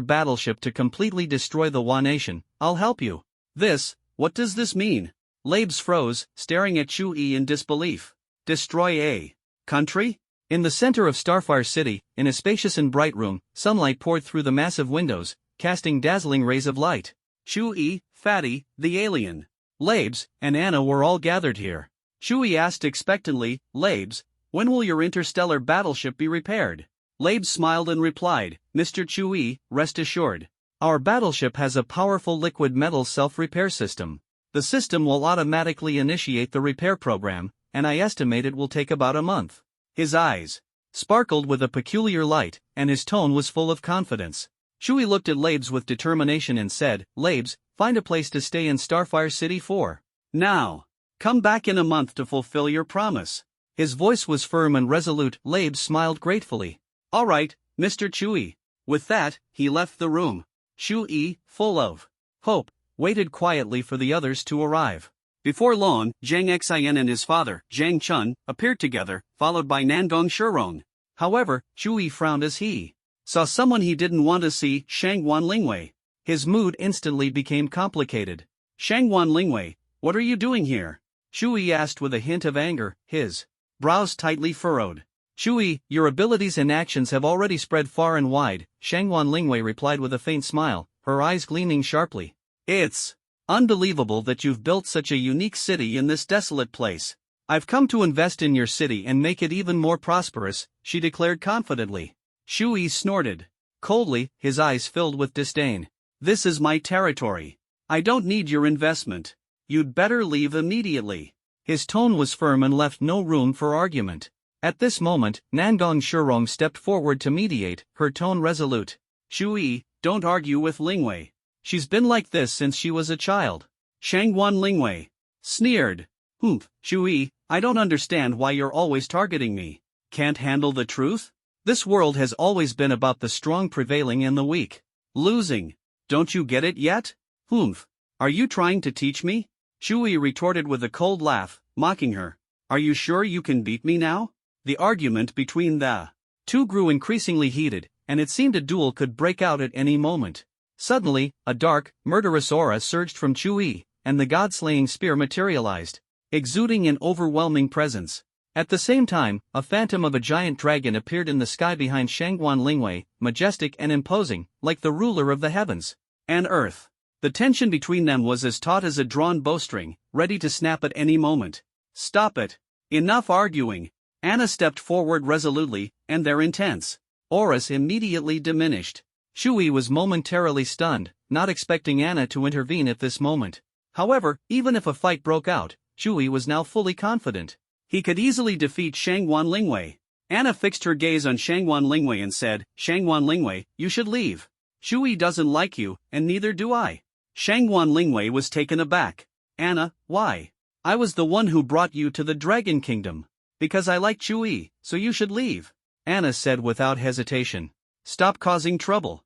battleship to completely destroy the Wa Nation, I'll help you. What does this mean? Labes froze, staring at Shui in disbelief. Destroy a country? In the center of Starfire City, in a spacious and bright room, sunlight poured through the massive windows, casting dazzling rays of light. Shui, Fatty, the alien, Labes, and Anna were all gathered here. Shui asked expectantly, Labes, when will your interstellar battleship be repaired? Labes smiled and replied, Mr. Shui, rest assured. Our battleship has a powerful liquid metal self-repair system. The system will automatically initiate the repair program, and I estimate it will take about a month. His eyes sparkled with a peculiar light, and his tone was full of confidence. Shui looked at Labes with determination and said, Labes, find a place to stay in Starfire City for now. Come back in a month to fulfill your promise. His voice was firm and resolute. Labes smiled gratefully. Alright, Mr. Shui. With that, he left the room. Shui, full of hope, waited quietly for the others to arrive. Before long, Zhang Xian and his father, Zhang Chun, appeared together, followed by Nangong Shirong. However, Shui frowned as he saw someone he didn't want to see, Shangwan Lingwei. His mood instantly became complicated. Shangwan Lingwei, what are you doing here? Shui asked with a hint of anger, his brows tightly furrowed. Shui, your abilities and actions have already spread far and wide, Shangwan Lingwei replied with a faint smile, her eyes gleaming sharply. It's unbelievable that you've built such a unique city in this desolate place. I've come to invest in your city and make it even more prosperous, she declared confidently. Shui snorted coldly, his eyes filled with disdain. This is my territory. I don't need your investment. You'd better leave immediately. His tone was firm and left no room for argument. At this moment, Nangong Shurong stepped forward to mediate, her tone resolute. Shui, don't argue with Lingwei. She's been like this since she was a child. Shangwan Lingwei sneered. Shui, I don't understand why you're always targeting me. Can't handle the truth? This world has always been about the strong prevailing and the weak losing. Don't you get it yet? Are you trying to teach me? Shui retorted with a cold laugh, mocking her. Are you sure you can beat me now? The argument between the two grew increasingly heated, and it seemed a duel could break out at any moment. Suddenly, a dark, murderous aura surged from Shui, and the god-slaying spear materialized, exuding an overwhelming presence. At the same time, a phantom of a giant dragon appeared in the sky behind Shangwan Lingwei, majestic and imposing, like the ruler of the heavens and earth. The tension between them was as taut as a drawn bowstring, ready to snap at any moment. Stop it. Enough arguing. Anna stepped forward resolutely, and their intense auras immediately diminished. Shui was momentarily stunned, not expecting Anna to intervene at this moment. However, even if a fight broke out, Shui was now fully confident. He could easily defeat Shangwan Lingwei. Anna fixed her gaze on Shangwan Lingwei and said, Shangwan Lingwei, you should leave. Shui doesn't like you, and neither do I. Shangwan Lingwei was taken aback. Anna, why? I was the one who brought you to the Dragon Kingdom. Because I like Shui, so you should leave. Anna said without hesitation. Stop causing trouble.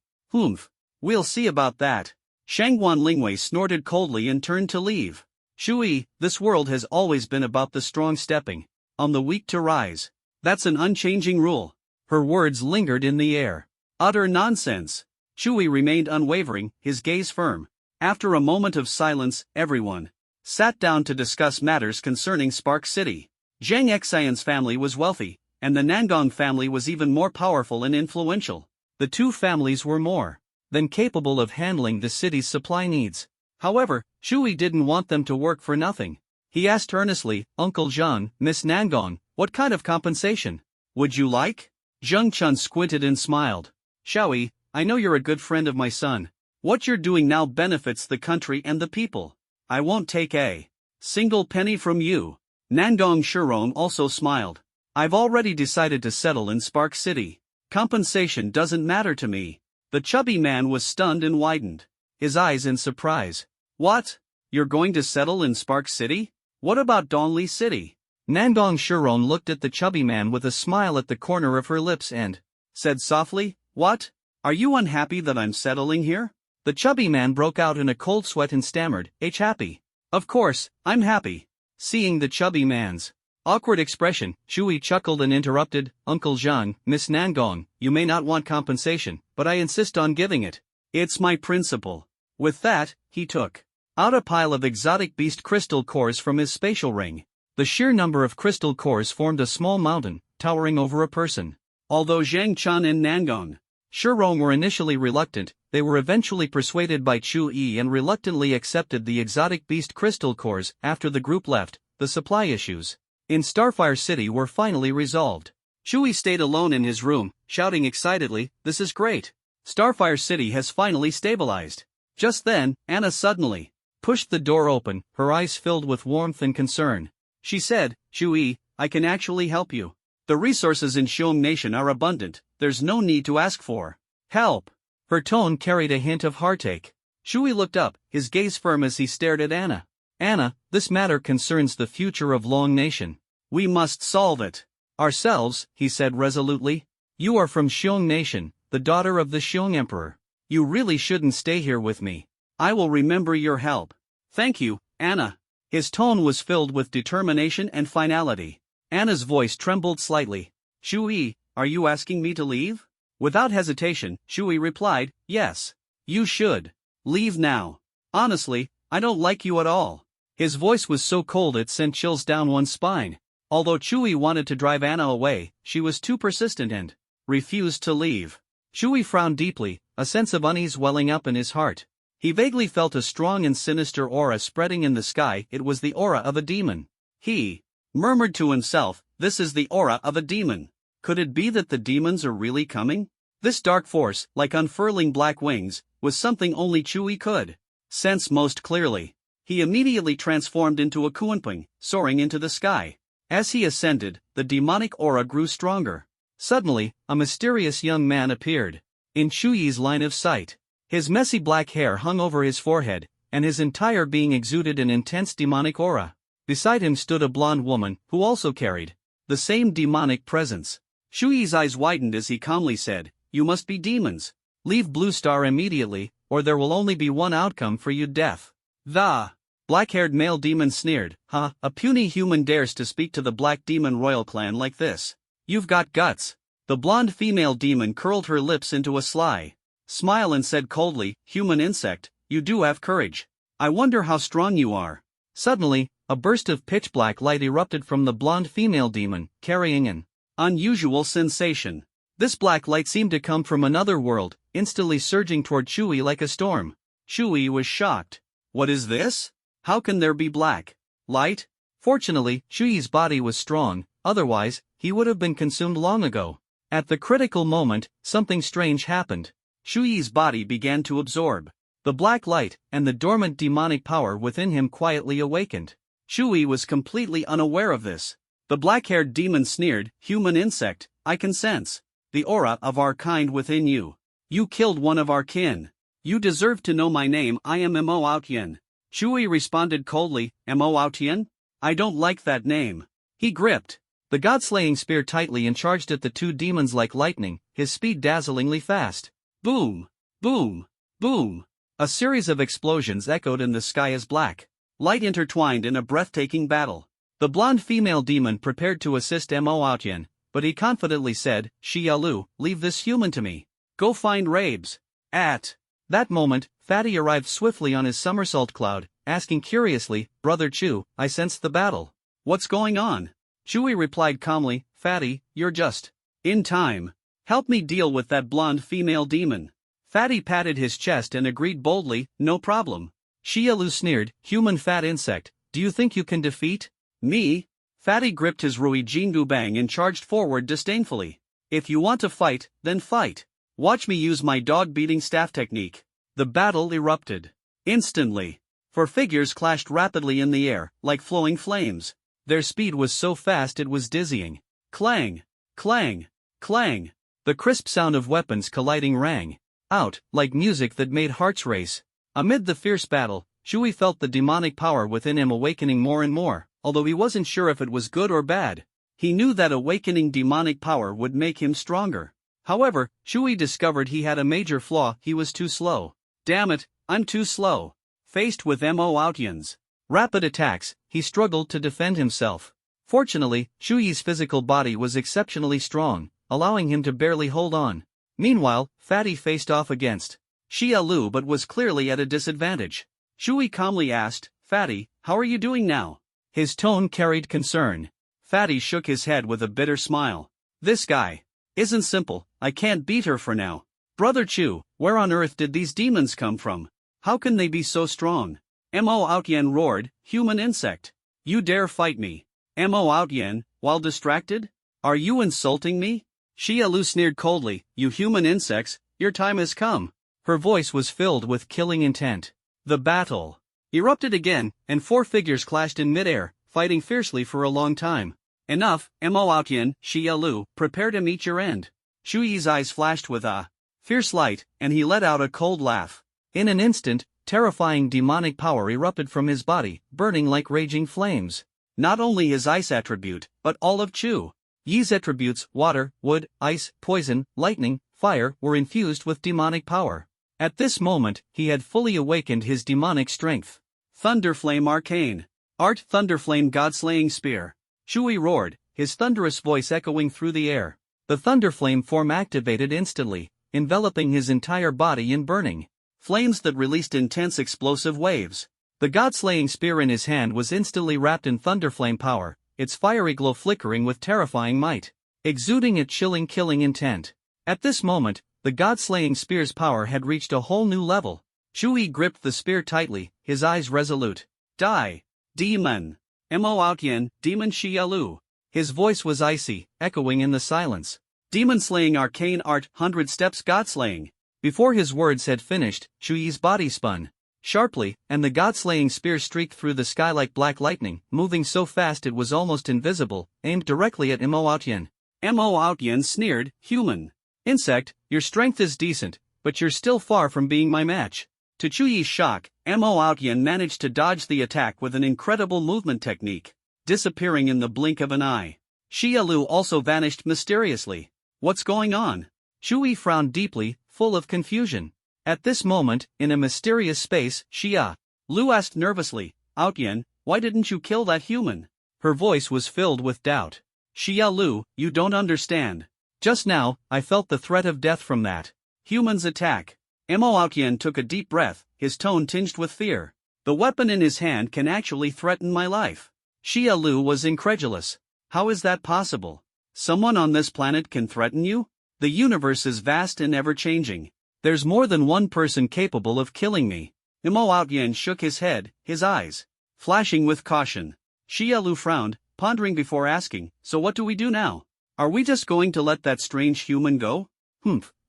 We'll see about that. Shangwan Lingwei snorted coldly and turned to leave. Shui, this world has always been about the strong stepping on the weak to rise. That's an unchanging rule. Her words lingered in the air. Utter nonsense. Shui remained unwavering, his gaze firm. After a moment of silence, everyone sat down to discuss matters concerning Spark City. Zhang Xian's family was wealthy, and the Nangong family was even more powerful and influential. The two families were more than capable of handling the city's supply needs. However, Shui didn't want them to work for nothing. He asked earnestly, Uncle Zhang, Miss Nangong, what kind of compensation would you like? Zheng Chun squinted and smiled. Shui, I know you're a good friend of my son. What you're doing now benefits the country and the people. I won't take a single penny from you. Nangong Shurong also smiled. I've already decided to settle in Spark City. Compensation doesn't matter to me. The chubby man was stunned and widened his eyes in surprise. What? You're going to settle in Spark City? What about Dongli City? Nangong Shurong looked at the chubby man with a smile at the corner of her lips and said softly, What? Are you unhappy that I'm settling here? The chubby man broke out in a cold sweat and stammered, happy. Of course, I'm happy. Seeing the chubby man's awkward expression, Shui chuckled and interrupted, Uncle Zhang, Miss Nangong, you may not want compensation, but I insist on giving it. It's my principle. With that, he took out a pile of exotic beast crystal cores from his spatial ring. The sheer number of crystal cores formed a small mountain, towering over a person. Although Zhang Chun and Nangong Shurong were initially reluctant, they were eventually persuaded by Chu Yi and reluctantly accepted the exotic beast crystal cores. After the group left, the supply issues in Starfire City were finally resolved. Chu Yi stayed alone in his room, shouting excitedly, This is great! Starfire City has finally stabilized. Just then, Anna suddenly pushed the door open, her eyes filled with warmth and concern. She said, Shui, I can actually help you. The resources in Xiong Nation are abundant, there's no need to ask for help. Her tone carried a hint of heartache. Shui looked up, his gaze firm as he stared at Anna. Anna, this matter concerns the future of Long Nation. We must solve it ourselves, he said resolutely. You are from Xiong Nation, the daughter of the Xiong Emperor. You really shouldn't stay here with me. I will remember your help. Thank you, Anna. His tone was filled with determination and finality. Anna's voice trembled slightly. Shui, are you asking me to leave? Without hesitation, Shui replied, Yes. You should leave now. Honestly, I don't like you at all. His voice was so cold it sent chills down one's spine. Although Chewie wanted to drive Anna away, she was too persistent and refused to leave. Chewie frowned deeply, a sense of unease welling up in his heart. He vaguely felt a strong and sinister aura spreading in the sky. It was the aura of a demon. He murmured to himself, "This is the aura of a demon. Could it be that the demons are really coming?" This dark force, like unfurling black wings, was something only Chewie could sense most clearly. He immediately transformed into a Kuanping, soaring into the sky. As he ascended, the demonic aura grew stronger. Suddenly, a mysterious young man appeared in Chewie's line of sight. His messy black hair hung over his forehead, and his entire being exuded an intense demonic aura. Beside him stood a blonde woman, who also carried the same demonic presence. Chewie's eyes widened as he calmly said, "You must be demons. Leave Blue Star immediately, or there will only be one outcome for you: death." The black-haired male demon sneered, "Huh, a puny human dares to speak to the Black Demon royal clan like this. You've got guts." The blonde female demon curled her lips into a sly smile and said coldly, "Human insect, you do have courage. I wonder how strong you are." Suddenly, a burst of pitch-black light erupted from the blonde female demon, carrying an unusual sensation. This black light seemed to come from another world, instantly surging toward Chewie like a storm. Chewie was shocked. "What is this? How can there be black light?" Fortunately, Chewie's body was strong, otherwise, he would have been consumed long ago. At the critical moment, something strange happened. Chewie's body began to absorb the black light, and the dormant demonic power within him quietly awakened. Chewie was completely unaware of this. The black-haired demon sneered, "Human insect, I can sense the aura of our kind within you. You killed one of our kin. You deserve to know my name. I am Mo Outyen." Chewie responded coldly, "Mo Outyen? I don't like that name." He gripped the god-slaying spear tightly and charged at the two demons like lightning, his speed dazzlingly fast. Boom! Boom! Boom! A series of explosions echoed in the sky as black light intertwined in a breathtaking battle. The blonde female demon prepared to assist Mo Outyen, but he confidently said, "Xia Lu, leave this human to me. Go find Rabes." At that moment, Fatty arrived swiftly on his somersault cloud, asking curiously, "Brother Chew, I sensed the battle. What's going on?" Chewie replied calmly, "Fatty, you're just in time. Help me deal with that blonde female demon." Fatty patted his chest and agreed boldly, "No problem." Xia Lu sneered, "Human fat insect, do you think you can defeat me?" Fatty gripped his Rui Jingu Bang and charged forward disdainfully. "If you want to fight, then fight. Watch me use my dog-beating staff technique." The battle erupted instantly. Four figures clashed rapidly in the air, like flowing flames. Their speed was so fast it was dizzying. Clang! Clang! Clang! The crisp sound of weapons colliding rang out, like music that made hearts race. Amid the fierce battle, Chewie felt the demonic power within him awakening more and more, although he wasn't sure if it was good or bad. He knew that awakening demonic power would make him stronger. However, Chewie discovered he had a major flaw: he was too slow. "Damn it, I'm too slow." Faced with Mo Outyen's rapid attacks, he struggled to defend himself. Fortunately, Chewie's physical body was exceptionally strong, allowing him to barely hold on. Meanwhile, Fatty faced off against Xia Lu but was clearly at a disadvantage. Chewie calmly asked, "Fatty, how are you doing now?" His tone carried concern. Fatty shook his head with a bitter smile. "This guy isn't simple. I can't beat her for now." "Brother Chew, where on earth did these demons come from? How can they be so strong?" Mo Outyen roared, "Human insect! You dare fight me? Mo Outyen, while distracted? Are you insulting me?" Xia Lu sneered coldly, "You human insects, your time has come." Her voice was filled with killing intent. The battle erupted again, and four figures clashed in midair, fighting fiercely for a long time. "Enough, Mo Outyen, Xia Lu, prepare to meet your end." Chewie's eyes flashed with a fierce light, and he let out a cold laugh. In an instant, terrifying demonic power erupted from his body, burning like raging flames. Not only his ice attribute, but all of Chew Yi's attributes, water, wood, ice, poison, lightning, fire, were infused with demonic power. At this moment, he had fully awakened his demonic strength. Thunderflame Arcane. Art Thunderflame God-slaying Spear. Chewie roared, his thunderous voice echoing through the air. The Thunderflame form activated instantly, enveloping his entire body in burning flames that released intense explosive waves. The god-slaying spear in his hand was instantly wrapped in thunderflame power, its fiery glow flickering with terrifying might, exuding a chilling killing intent. At this moment, the god-slaying spear's power had reached a whole new level. Chui gripped the spear tightly, his eyes resolute. Die! Demon! Mo Outyen, Demon Xiaolu. His voice was icy, echoing in the silence. Demon-slaying arcane art, 100 steps god-slaying. Before his words had finished, Chui's body spun sharply, and the god-slaying spear streaked through the sky like black lightning, moving so fast it was almost invisible, aimed directly at Mo Outyen. Mo Outyen sneered, human. Insect, your strength is decent, but you're still far from being my match. To Chui's shock, Mo Outyen managed to dodge the attack with an incredible movement technique, disappearing in the blink of an eye. Xiaolu also vanished mysteriously. What's going on? Chui frowned deeply, full of confusion. At this moment, in a mysterious space, Xiaolu asked nervously, Outyen, why didn't you kill that human? Her voice was filled with doubt. Xiaolu, you don't understand. Just now, I felt the threat of death from that human's attack. Mo Outyen took a deep breath, his tone tinged with fear. The weapon in his hand can actually threaten my life. Xiaolu was incredulous. How is that possible? Someone on this planet can threaten you? The universe is vast and ever-changing. There's more than one person capable of killing me. Mo Outyen shook his head, his eyes flashing with caution. Xiaolu frowned, pondering before asking, so what do we do now? Are we just going to let that strange human go?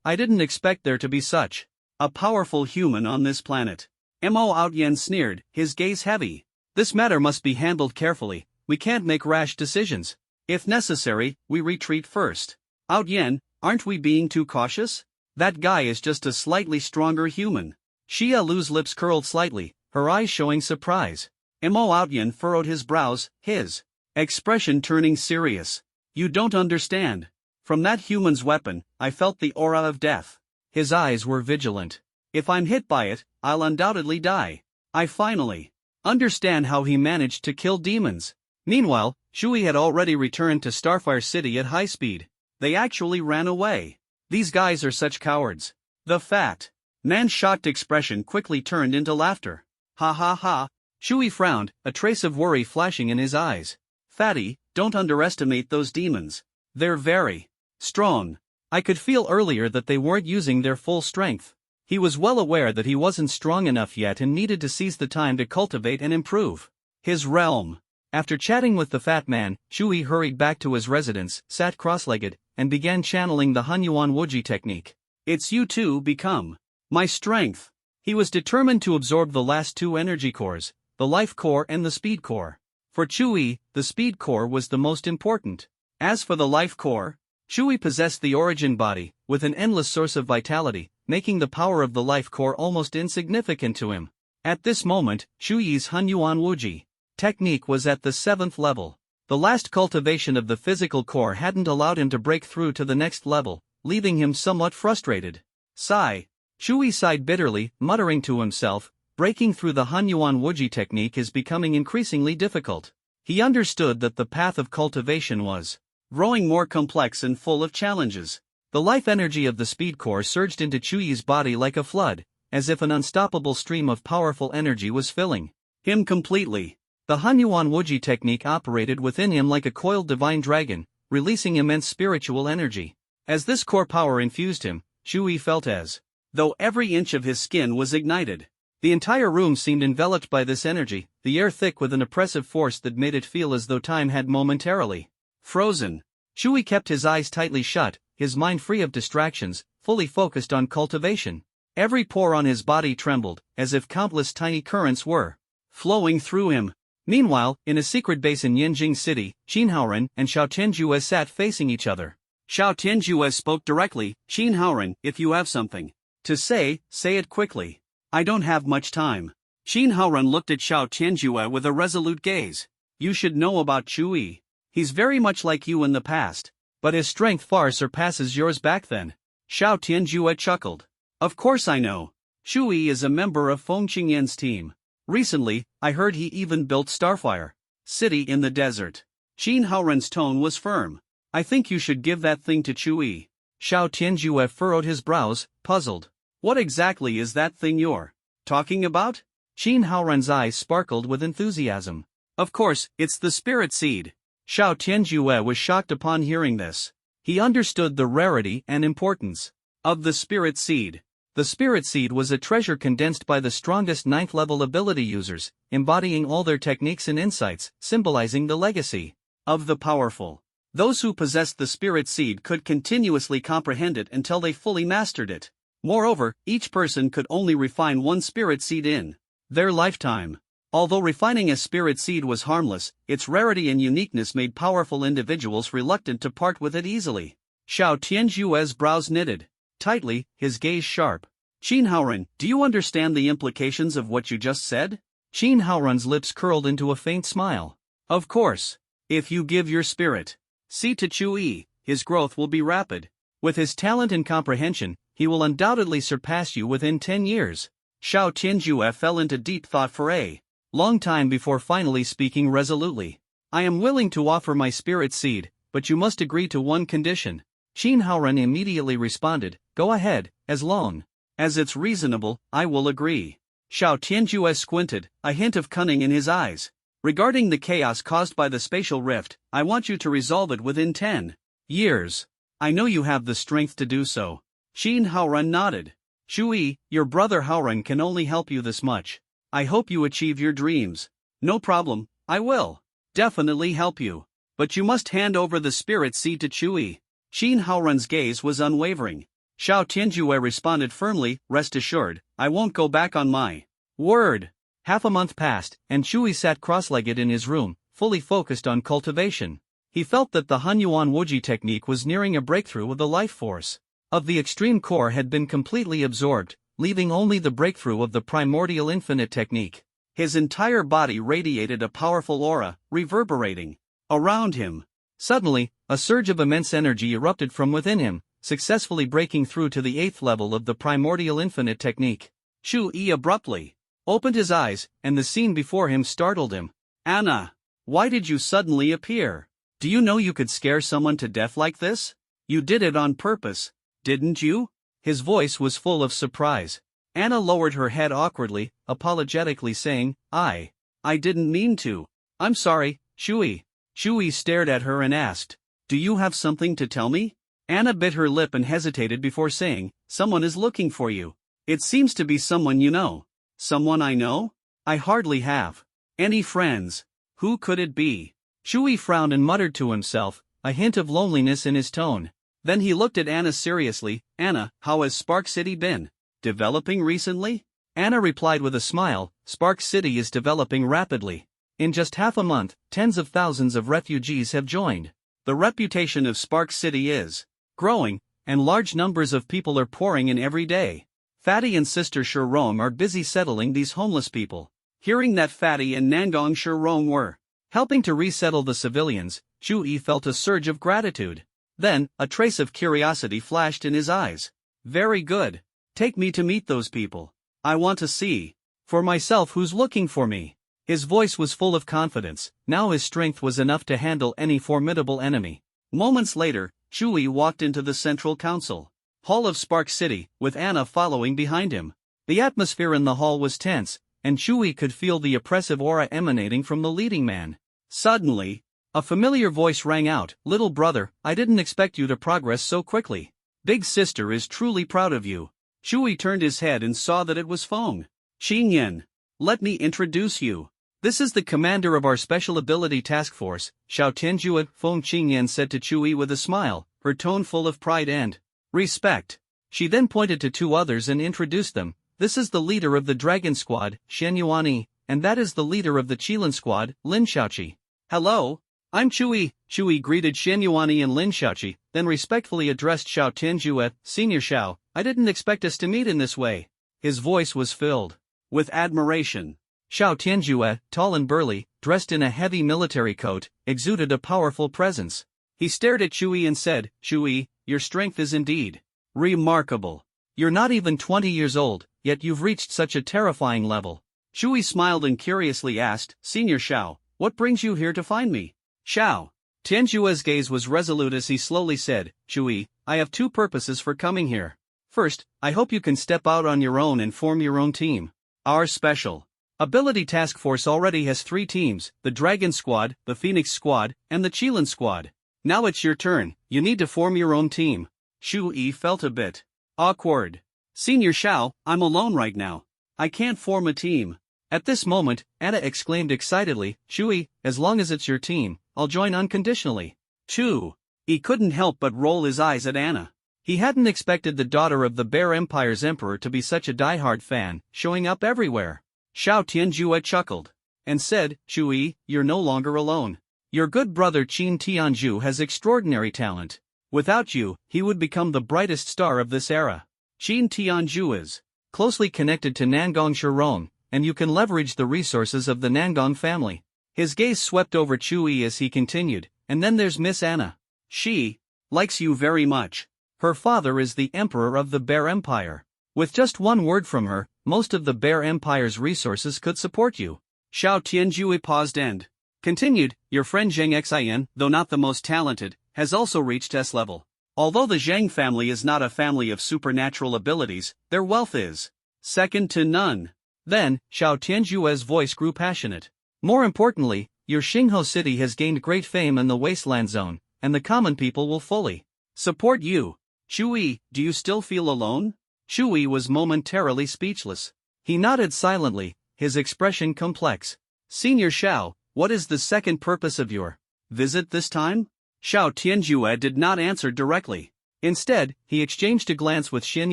I didn't expect there to be such a powerful human on this planet. Mo Outyen sneered, his gaze heavy. This matter must be handled carefully, we can't make rash decisions. If necessary, we retreat first. Outyen, aren't we being too cautious? That guy is just a slightly stronger human. Xiaolu's lips curled slightly, her eyes showing surprise. Mo Outyen furrowed his brows, his expression turning serious. You don't understand. From that human's weapon, I felt the aura of death. His eyes were vigilant. If I'm hit by it, I'll undoubtedly die. I finally understand how he managed to kill demons. Meanwhile, Chui had already returned to Starfire City at high speed. They actually ran away. These guys are such cowards. The fat man's shocked expression quickly turned into laughter. Ha ha ha. Chui frowned, a trace of worry flashing in his eyes. Fatty, don't underestimate those demons. They're very strong. I could feel earlier that they weren't using their full strength. He was well aware that he wasn't strong enough yet and needed to seize the time to cultivate and improve his realm. After chatting with the fat man, Chui hurried back to his residence, sat cross-legged, and began channeling the Hunyuan Wuji technique. It's you two become my strength. He was determined to absorb the last two energy cores, the life core and the speed core. For Chui, the speed core was the most important. As for the life core, Chui possessed the origin body, with an endless source of vitality, making the power of the life core almost insignificant to him. At this moment, Chui's Hunyuan Wuji technique was at the 7th level. The last cultivation of the physical core hadn't allowed him to break through to the next level, leaving him somewhat frustrated. Sigh. Chui sighed bitterly, muttering to himself, breaking through the Hunyuan Wuji technique is becoming increasingly difficult. He understood that the path of cultivation was growing more complex and full of challenges. The life energy of the speed core surged into Chui's body like a flood, as if an unstoppable stream of powerful energy was filling him completely. The Hunyuan Wuji technique operated within him like a coiled divine dragon, releasing immense spiritual energy. As this core power infused him, Chui felt as though every inch of his skin was ignited. The entire room seemed enveloped by this energy, the air thick with an oppressive force that made it feel as though time had momentarily frozen. Chui kept his eyes tightly shut, his mind free of distractions, fully focused on cultivation. Every pore on his body trembled, as if countless tiny currents were flowing through him. Meanwhile, in a secret base in Yanjing City, Qin Haoren and Xiao Tianjue sat facing each other. Xiao Tianjue spoke directly, Qin Haoren, if you have something to say it quickly. I don't have much time. Qin Haoren looked at Xiao Tianjue with a resolute gaze. You should know about Chui. He's very much like you in the past, but his strength far surpasses yours back then. Xiao Tianjue chuckled. Of course I know. Chui is a member of Feng Qingyan's team. Recently, I heard he even built Starfire City in the desert. Qin Haoren's tone was firm. I think you should give that thing to Chui. Xiao Tianjue furrowed his brows, puzzled. What exactly is that thing you're talking about? Qin Haoran's eyes sparkled with enthusiasm. Of course, it's the spirit seed. Xiao Tianjue was shocked upon hearing this. He understood the rarity and importance of the spirit seed. The spirit seed was a treasure condensed by the strongest 9th level ability users, embodying all their techniques and insights, symbolizing the legacy of the powerful. Those who possessed the spirit seed could continuously comprehend it until they fully mastered it. Moreover, each person could only refine one spirit seed in their lifetime. Although refining a spirit seed was harmless, its rarity and uniqueness made powerful individuals reluctant to part with it easily. Xiao Tianjue's brows knitted tightly, his gaze sharp. Qin Haoran, do you understand the implications of what you just said? Qin Haoran's lips curled into a faint smile. Of course. If you give your spirit seed to Chui, his growth will be rapid. With his talent and comprehension, he will undoubtedly surpass you within 10 years. Xiao Tianjue fell into deep thought for a long time before finally speaking resolutely. I am willing to offer my spirit seed, but you must agree to one condition. Qin Haoran immediately responded, go ahead, as long as it's reasonable, I will agree. Xiao Tianjue squinted, a hint of cunning in his eyes. Regarding the chaos caused by the spatial rift, I want you to resolve it within 10 years. I know you have the strength to do so. Qin Haoran nodded. Chui, your brother Haoran can only help you this much. I hope you achieve your dreams. No problem, I will definitely help you. But you must hand over the spirit seed to Chui. Qin Haoran's gaze was unwavering. Xiao Tianjue responded firmly, rest assured, I won't go back on my word. Half a month passed, and Chui sat cross-legged in his room, fully focused on cultivation. He felt that the Hunyuan Wuji technique was nearing a breakthrough with the life force of the extreme core had been completely absorbed, leaving only the breakthrough of the primordial infinite technique. His entire body radiated a powerful aura, reverberating around him. Suddenly, a surge of immense energy erupted from within him, successfully breaking through to the 8th level of the primordial infinite technique. Chui abruptly opened his eyes, and the scene before him startled him. Anna, why did you suddenly appear? Do you know you could scare someone to death like this? You did it on purpose, didn't you? His voice was full of surprise. Anna lowered her head awkwardly, apologetically saying, I didn't mean to. I'm sorry, Chui. Chui stared at her and asked, do you have something to tell me? Anna bit her lip and hesitated before saying, someone is looking for you. It seems to be someone you know. Someone I know? I hardly have any friends. Who could it be? Chui frowned and muttered to himself, a hint of loneliness in his tone. Then he looked at Anna seriously. Anna, how has Spark City been? Developing recently? Anna replied with a smile, Spark City is developing rapidly. In just half a month, tens of thousands of refugees have joined. The reputation of Spark City is growing, and large numbers of people are pouring in every day. Fatty and Sister Shirong are busy settling these homeless people. Hearing that Fatty and Nangong Shirong were helping to resettle the civilians, Chui felt a surge of gratitude. Then, a trace of curiosity flashed in his eyes. Very good. Take me to meet those people. I want to see for myself who's looking for me. His voice was full of confidence. Now his strength was enough to handle any formidable enemy. Moments later, Chui walked into the Central Council hall of Spark City, with Anna following behind him. The atmosphere in the hall was tense, and Chui could feel the oppressive aura emanating from the leading man. Suddenly, a familiar voice rang out, little brother, I didn't expect you to progress so quickly. Big sister is truly proud of you. Chui turned his head and saw that it was Feng Qingyan. Let me introduce you. This is the commander of our Special Ability Task Force, Xiao Tianjue, Feng Qingyan said to Chui with a smile, her tone full of pride and respect. She then pointed to two others and introduced them. This is the leader of the Dragon Squad, Shen Yuani, and that is the leader of the Qilin Squad, Lin Xiaoqi. Hello, I'm Chui. Chui greeted Shen Yuani and Lin Xiaoqi, then respectfully addressed Xiao Tianjue, Senior Xiao, I didn't expect us to meet in this way. His voice was filled with admiration. Xiao Tianjue, tall and burly, dressed in a heavy military coat, exuded a powerful presence. He stared at Chui and said, Chui, your strength is indeed remarkable. You're not even 20 years old, yet you've reached such a terrifying level. Chui smiled and curiously asked, Senior Xiao, what brings you here to find me? Xiao Tianjue's gaze was resolute as he slowly said, Chui, I have two purposes for coming here. First, I hope you can step out on your own and form your own team. Our Special Ability Task Force already has 3 teams, the Dragon Squad, the Phoenix Squad, and the Qilin Squad. Now it's your turn, you need to form your own team. Shu-Yi felt a bit awkward. Senior Xiao, I'm alone right now. I can't form a team. At this moment, Anna exclaimed excitedly, Shu-Yi, as long as it's your team, I'll join unconditionally. He couldn't help but roll his eyes at Anna. He hadn't expected the daughter of the Bear Empire's emperor to be such a diehard fan, showing up everywhere. Xiao Tianjue chuckled and said, Shu-Yi, you're no longer alone. Your good brother Qin Tianzhu has extraordinary talent. Without you, he would become the brightest star of this era. Qin Tianzhu is closely connected to Nangong Shirong, and you can leverage the resources of the Nangong family. His gaze swept over Shu-Yi as he continued, and then there's Miss Anna. She likes you very much. Her father is the emperor of the Bear Empire. With just one word from her, most of the Bear Empire's resources could support you. Xiao Tianjue paused and continued, your friend Zheng Xian, though not the most talented, has also reached S-level. Although the Zheng family is not a family of supernatural abilities, their wealth is second to none. Then, Xiao Tianjue's voice grew passionate. More importantly, your Xingho city has gained great fame in the wasteland zone, and the common people will fully support you. Shu-Yi, do you still feel alone? Shu-Yi was momentarily speechless. He nodded silently, his expression complex. Senior Xiao, what is the second purpose of your visit this time? Xiao Tianjue did not answer directly. Instead, he exchanged a glance with Xin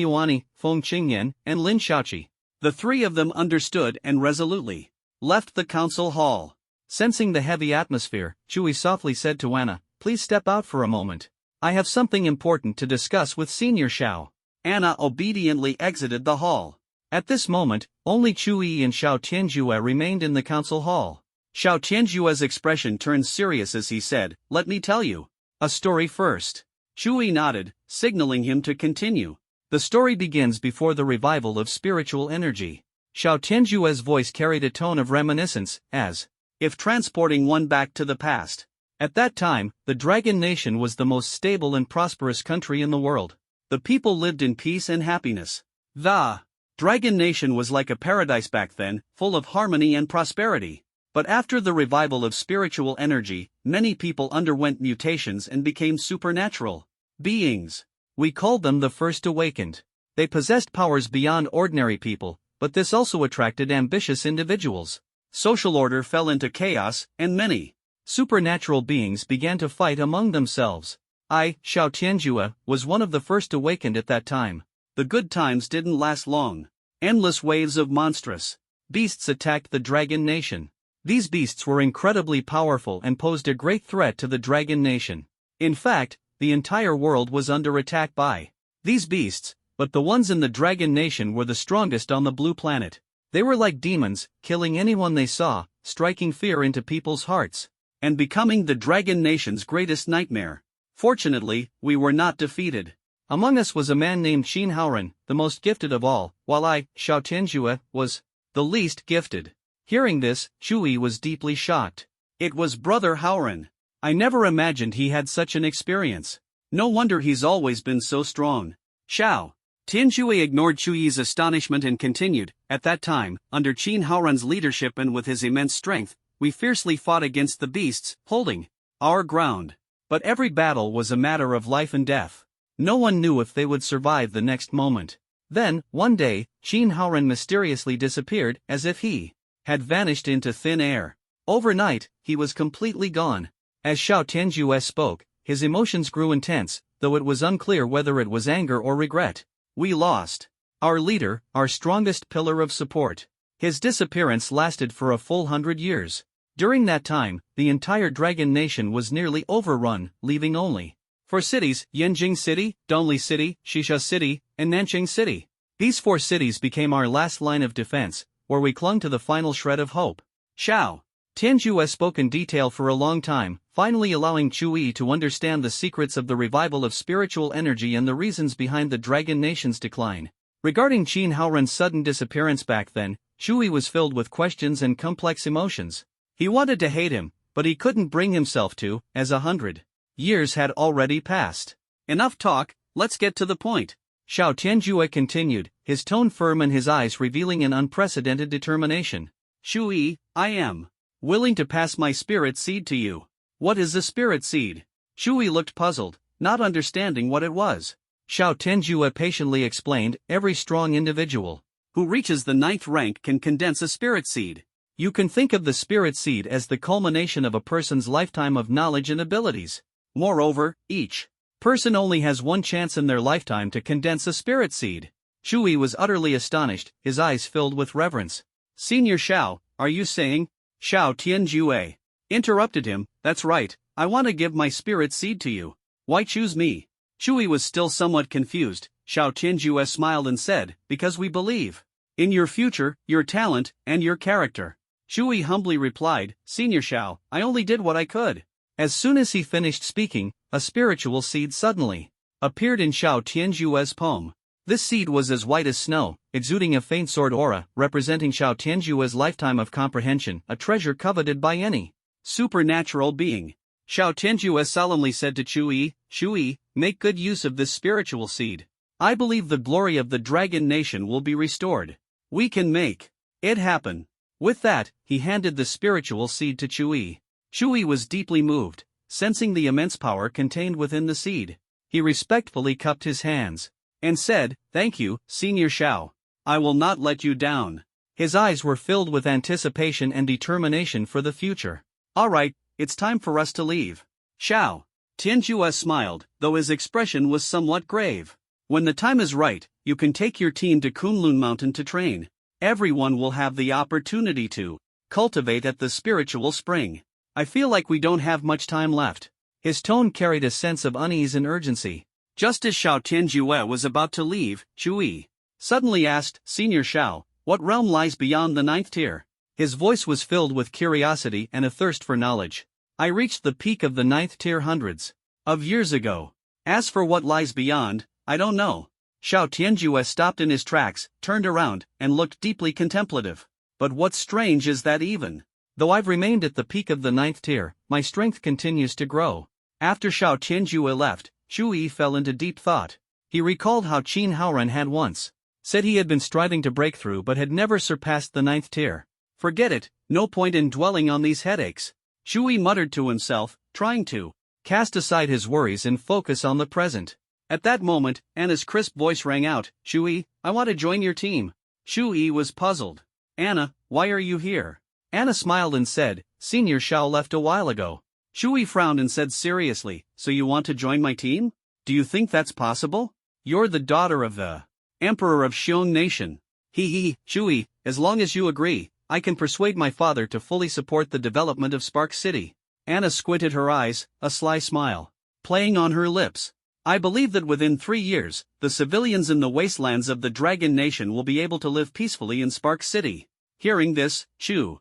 Yuani, Feng Qingyan, and Lin Xiaoqi. The 3 of them understood and resolutely left the council hall. Sensing the heavy atmosphere, Shu-Yi softly said to Anna, please step out for a moment. I have something important to discuss with Senior Xiao. Anna obediently exited the hall. At this moment, only Shu-Yi and Xiao Tianjue remained in the council hall. Xiao Tianjue's expression turned serious as he said, let me tell you a story first. Shu-Yi nodded, signaling him to continue. The story begins before the revival of spiritual energy. Xiao Tianjue's voice carried a tone of reminiscence, as if transporting one back to the past. At that time, the Dragon Nation was the most stable and prosperous country in the world. The people lived in peace and happiness. The Dragon Nation was like a paradise back then, full of harmony and prosperity. But after the revival of spiritual energy, many people underwent mutations and became supernatural beings. We called them the First Awakened. They possessed powers beyond ordinary people, but this also attracted ambitious individuals. Social order fell into chaos, and many supernatural beings began to fight among themselves. I, Xiao Tianjue, was one of the First Awakened at that time. The good times didn't last long. Endless waves of monstrous beasts attacked the Dragon Nation. These beasts were incredibly powerful and posed a great threat to the Dragon Nation. In fact, the entire world was under attack by these beasts, but the ones in the Dragon Nation were the strongest on the blue planet. They were like demons, killing anyone they saw, striking fear into people's hearts, and becoming the Dragon Nation's greatest nightmare. Fortunately, we were not defeated. Among us was a man named Qin Haoran, the most gifted of all, while I, Xiao Tianjue, was the least gifted. Hearing this, Shu-Yi was deeply shocked. It was Brother Haoran. I never imagined he had such an experience. No wonder he's always been so strong. Xiao Tianjue ignored Shu-Yi's astonishment and continued, at that time, under Qin Haoran's leadership and with his immense strength, we fiercely fought against the beasts, holding our ground. But every battle was a matter of life and death. No one knew if they would survive the next moment. Then, one day, Qin Haoran mysteriously disappeared as if he had vanished into thin air. Overnight, he was completely gone. As Xiao Tianjue spoke, his emotions grew intense, though it was unclear whether it was anger or regret. We lost our leader, our strongest pillar of support. His disappearance lasted for a full 100 years. During that time, the entire Dragon Nation was nearly overrun, leaving only 4 cities: Yanjing City, Donli City, Shisha City, and Nanqing City. These 4 cities became our last line of defense, where we clung to the final shred of hope. Xiao Tianjue spoke in detail for a long time, finally allowing Shu-Yi to understand the secrets of the revival of spiritual energy and the reasons behind the Dragon Nation's decline. Regarding Qin Haoran's sudden disappearance back then, Shu-Yi was filled with questions and complex emotions. He wanted to hate him, but he couldn't bring himself to, as 100 years had already passed. Enough talk, let's get to the point. Xiao Tianjue continued, his tone firm and his eyes revealing an unprecedented determination. Shui, I am willing to pass my spirit seed to you. What is a spirit seed? Shui looked puzzled, not understanding what it was. Xiao Tianjue patiently explained, every strong individual who reaches the 9th rank can condense a spirit seed. You can think of the spirit seed as the culmination of a person's lifetime of knowledge and abilities. Moreover, each person only has one chance in their lifetime to condense a spirit seed. Shui was utterly astonished, his eyes filled with reverence. Senior Xiao, are you saying? Xiao Tianjue interrupted him, that's right, I want to give my spirit seed to you. Why choose me? Shui was still somewhat confused. Xiao Tianjue smiled and said, because we believe in your future, your talent, and your character. Shui humbly replied, Senior Xiao, I only did what I could. As soon as he finished speaking, a spiritual seed suddenly appeared in Xiao Tianjue's palm. This seed was as white as snow, exuding a faint sword aura, representing Xiao Tianjue's lifetime of comprehension, a treasure coveted by any supernatural being. Xiao Tianjue solemnly said to Shui, make good use of this spiritual seed. I believe the glory of the Dragon Nation will be restored. We can make it happen. With that, he handed the spiritual seed to Shui. Shui was deeply moved, sensing the immense power contained within the seed. He respectfully cupped his hands and said, thank you, Senior Xiao. I will not let you down. His eyes were filled with anticipation and determination for the future. All right, it's time for us to leave. Xiao Tianjue smiled, though his expression was somewhat grave. When the time is right, you can take your team to Kunlun Mountain to train. Everyone will have the opportunity to cultivate at the spiritual spring. I feel like we don't have much time left. His tone carried a sense of unease and urgency. Just as Xiao Tianjue was about to leave, Shui suddenly asked, Senior Xiao, what realm lies beyond the 9th tier? His voice was filled with curiosity and a thirst for knowledge. I reached the peak of the 9th tier hundreds of years ago. As for what lies beyond, I don't know. Xiao Tianjue stopped in his tracks, turned around, and looked deeply contemplative. But what's strange is that even though I've remained at the peak of the 9th tier, my strength continues to grow. After Xiao Tianjue left, Shui fell into deep thought. He recalled how Qin Haoran had once said he had been striving to break through but had never surpassed the 9th tier. Forget it, no point in dwelling on these headaches. Shui muttered to himself, trying to cast aside his worries and focus on the present. At that moment, Anna's crisp voice rang out, Shui, I want to join your team. Shui was puzzled. Anna, why are you here? Anna smiled and said, Senior Xiao left a while ago. Shui frowned and said seriously, so you want to join my team? Do you think that's possible? You're the daughter of the Emperor of Xiong Nation. Shui, as long as you agree, I can persuade my father to fully support the development of Spark City. Anna squinted her eyes, a sly smile playing on her lips. I believe that within 3 years, the civilians in the wastelands of the Dragon Nation will be able to live peacefully in Spark City. Hearing this, Shui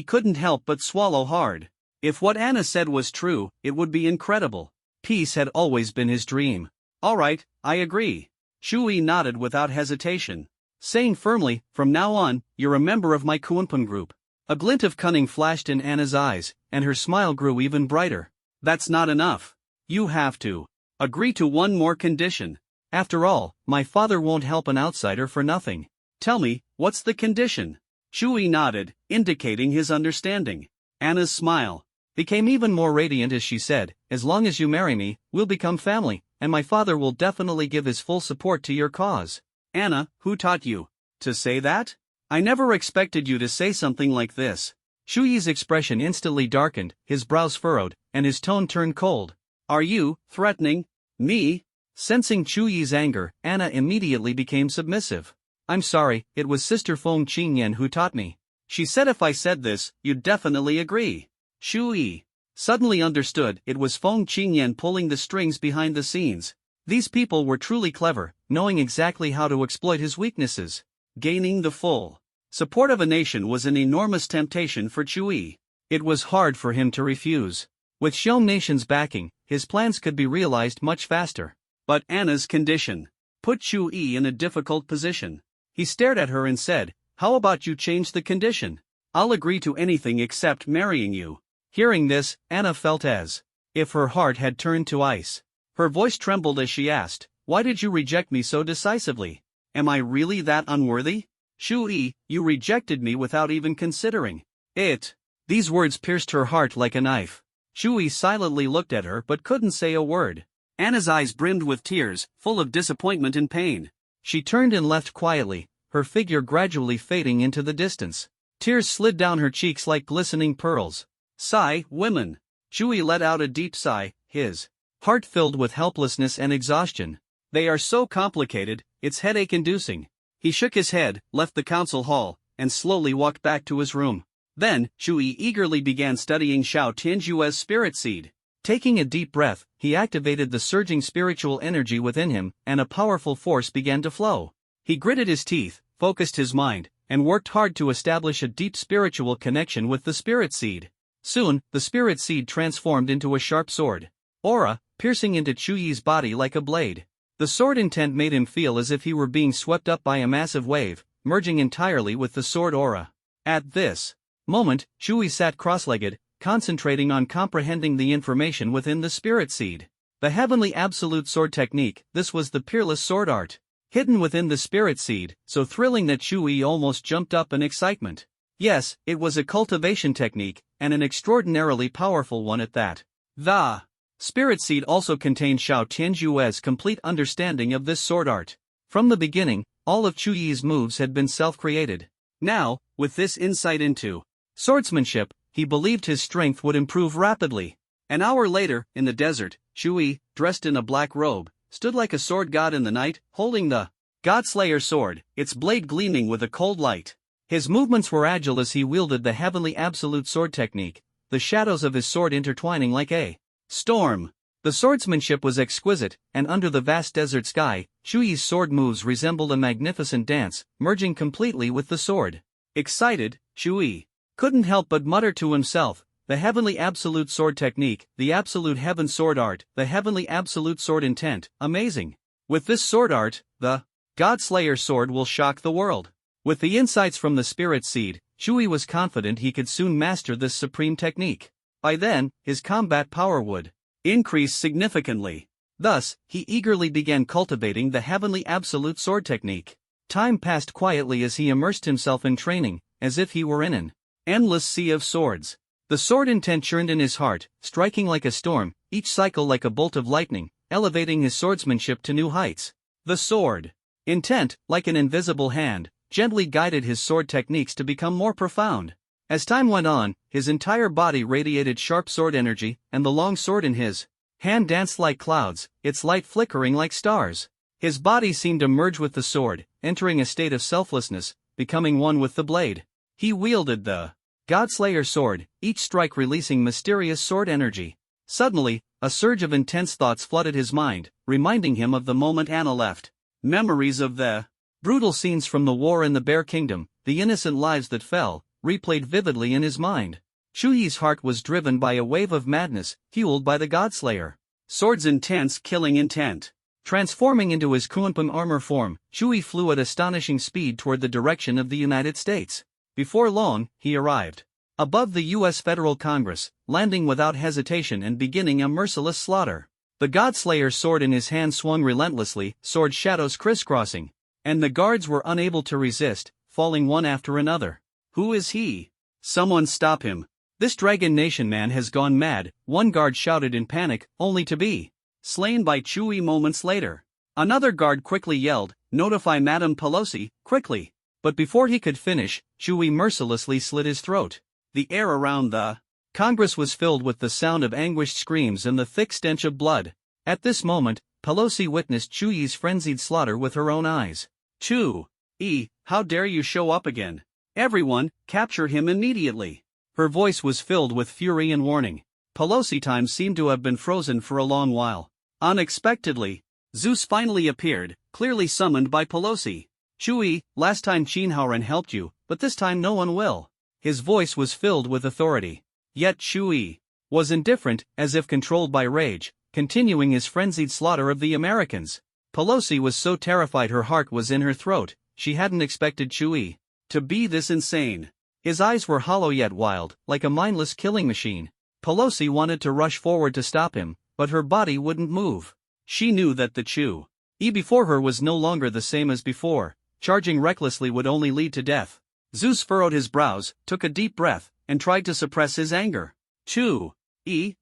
couldn't help but swallow hard. If what Anna said was true, it would be incredible. Peace had always been his dream. All right, I agree. Shui nodded without hesitation, saying firmly, from now on, you're a member of my Kunpun group. A glint of cunning flashed in Anna's eyes, and her smile grew even brighter. That's not enough. You have to agree to one more condition. After all, my father won't help an outsider for nothing. Tell me, what's the condition? Shui nodded, indicating his understanding. Anna's smile became even more radiant as she said, as long as you marry me, we'll become family, and my father will definitely give his full support to your cause. Anna, who taught you to say that? I never expected you to say something like this. Shui's expression instantly darkened, his brows furrowed, and his tone turned cold. Are you threatening me? Sensing Shui's anger, Anna immediately became submissive. I'm sorry, it was Sister Feng Qingyan who taught me. She said if I said this, you'd definitely agree. Shui suddenly understood it was Feng Qingyan pulling the strings behind the scenes. These people were truly clever, knowing exactly how to exploit his weaknesses. Gaining the full support of a nation was an enormous temptation for Shui. It was hard for him to refuse. With Xiong Nation's backing, his plans could be realized much faster. But Anna's condition put Shui in a difficult position. He stared at her and said, how about you change the condition? I'll agree to anything except marrying you. Hearing this, Anna felt as if her heart had turned to ice. Her voice trembled as she asked, why did you reject me so decisively? Am I really that unworthy? Shu-yi, you rejected me without even considering it. These words pierced her heart like a knife. Shu-yi silently looked at her but couldn't say a word. Anna's eyes brimmed with tears, full of disappointment and pain. She turned and left quietly, her figure gradually fading into the distance. Tears slid down her cheeks like glistening pearls. Sigh, women. Shu-yi let out a deep sigh, his heart filled with helplessness and exhaustion. They are so complicated, it's headache-inducing. He shook his head, left the council hall, and slowly walked back to his room. Then, Shu-yi eagerly began studying Xiao Tianjue's spirit seed. Taking a deep breath, he activated the surging spiritual energy within him, and a powerful force began to flow. He gritted his teeth, focused his mind, and worked hard to establish a deep spiritual connection with the spirit seed. Soon, the spirit seed transformed into a sharp sword. Aura, piercing into Shu-yi's body like a blade. The sword intent made him feel as if he were being swept up by a massive wave, merging entirely with the sword aura. At this moment, Shu-yi sat cross-legged, concentrating on comprehending the information within the spirit seed. The heavenly absolute sword technique, this was the peerless sword art. Hidden within the spirit seed, so thrilling that Shu-yi almost jumped up in excitement. Yes, it was a cultivation technique, and an extraordinarily powerful one at that. The spirit seed also contained Xiao Tianjue's complete understanding of this sword art. From the beginning, all of Shu-yi's moves had been self-created. Now, with this insight into swordsmanship, he believed his strength would improve rapidly. An hour later, in the desert, Shu-yi, dressed in a black robe, stood like a sword god in the night, holding the Godslayer sword, its blade gleaming with a cold light. His movements were agile as he wielded the heavenly absolute sword technique, the shadows of his sword intertwining like a storm. The swordsmanship was exquisite, and under the vast desert sky, Shu-yi's sword moves resembled a magnificent dance, merging completely with the sword. Excited, Shu-yi couldn't help but mutter to himself, the heavenly absolute sword technique, the absolute heaven sword art, the heavenly absolute sword intent, amazing. With this sword art, the Godslayer sword will shock the world. With the insights from the spirit seed, Shu-yi was confident he could soon master this supreme technique. By then, his combat power would increase significantly. Thus, he eagerly began cultivating the heavenly absolute sword technique. Time passed quietly as he immersed himself in training, as if he were in an endless sea of swords. The sword intent churned in his heart, striking like a storm, each cycle like a bolt of lightning, elevating his swordsmanship to new heights. The sword intent, like an invisible hand, gently guided his sword techniques to become more profound. As time went on, his entire body radiated sharp sword energy, and the long sword in his hand danced like clouds, its light flickering like stars. His body seemed to merge with the sword, entering a state of selflessness, becoming one with the blade. He wielded the Godslayer sword, each strike releasing mysterious sword energy. Suddenly, a surge of intense thoughts flooded his mind, reminding him of the moment Anna left. Memories of the brutal scenes from the war in the Bear Kingdom, the innocent lives that fell, replayed vividly in his mind. Shu-yi's heart was driven by a wave of madness, fueled by the Godslayer sword's intense killing intent. Transforming into his Kunpun armor form, Shu-yi flew at astonishing speed toward the direction of the United States. Before long, he arrived above the U.S. Federal Congress, landing without hesitation and beginning a merciless slaughter. The Godslayer sword in his hand swung relentlessly, sword shadows crisscrossing, and the guards were unable to resist, falling one after another. Who is he? Someone stop him. This Dragon Nation man has gone mad, one guard shouted in panic, only to be slain by Shu-yi moments later. Another guard quickly yelled, notify Madame Pelosi, quickly. But before he could finish, Shu-yi mercilessly slit his throat. The air around the Congress was filled with the sound of anguished screams and the thick stench of blood. At this moment, Pelosi witnessed Shu-yi's frenzied slaughter with her own eyes. Shu-yi, how dare you show up again? Everyone, capture him immediately. Her voice was filled with fury and warning. Pelosi time seemed to have been frozen for a long while. Unexpectedly, Zeus finally appeared, clearly summoned by Pelosi. Shu-yi, last time Qinhaoren helped you, but this time no one will. His voice was filled with authority. Yet Shu-yi was indifferent, as if controlled by rage, continuing his frenzied slaughter of the Americans. Pelosi was so terrified her heart was in her throat, she hadn't expected Shu-yi to be this insane. His eyes were hollow yet wild, like a mindless killing machine. Pelosi wanted to rush forward to stop him, but her body wouldn't move. She knew that the Shu-yi before her was no longer the same as before. charging recklessly would only lead to death. Zeus furrowed his brows, took a deep breath, and tried to suppress his anger.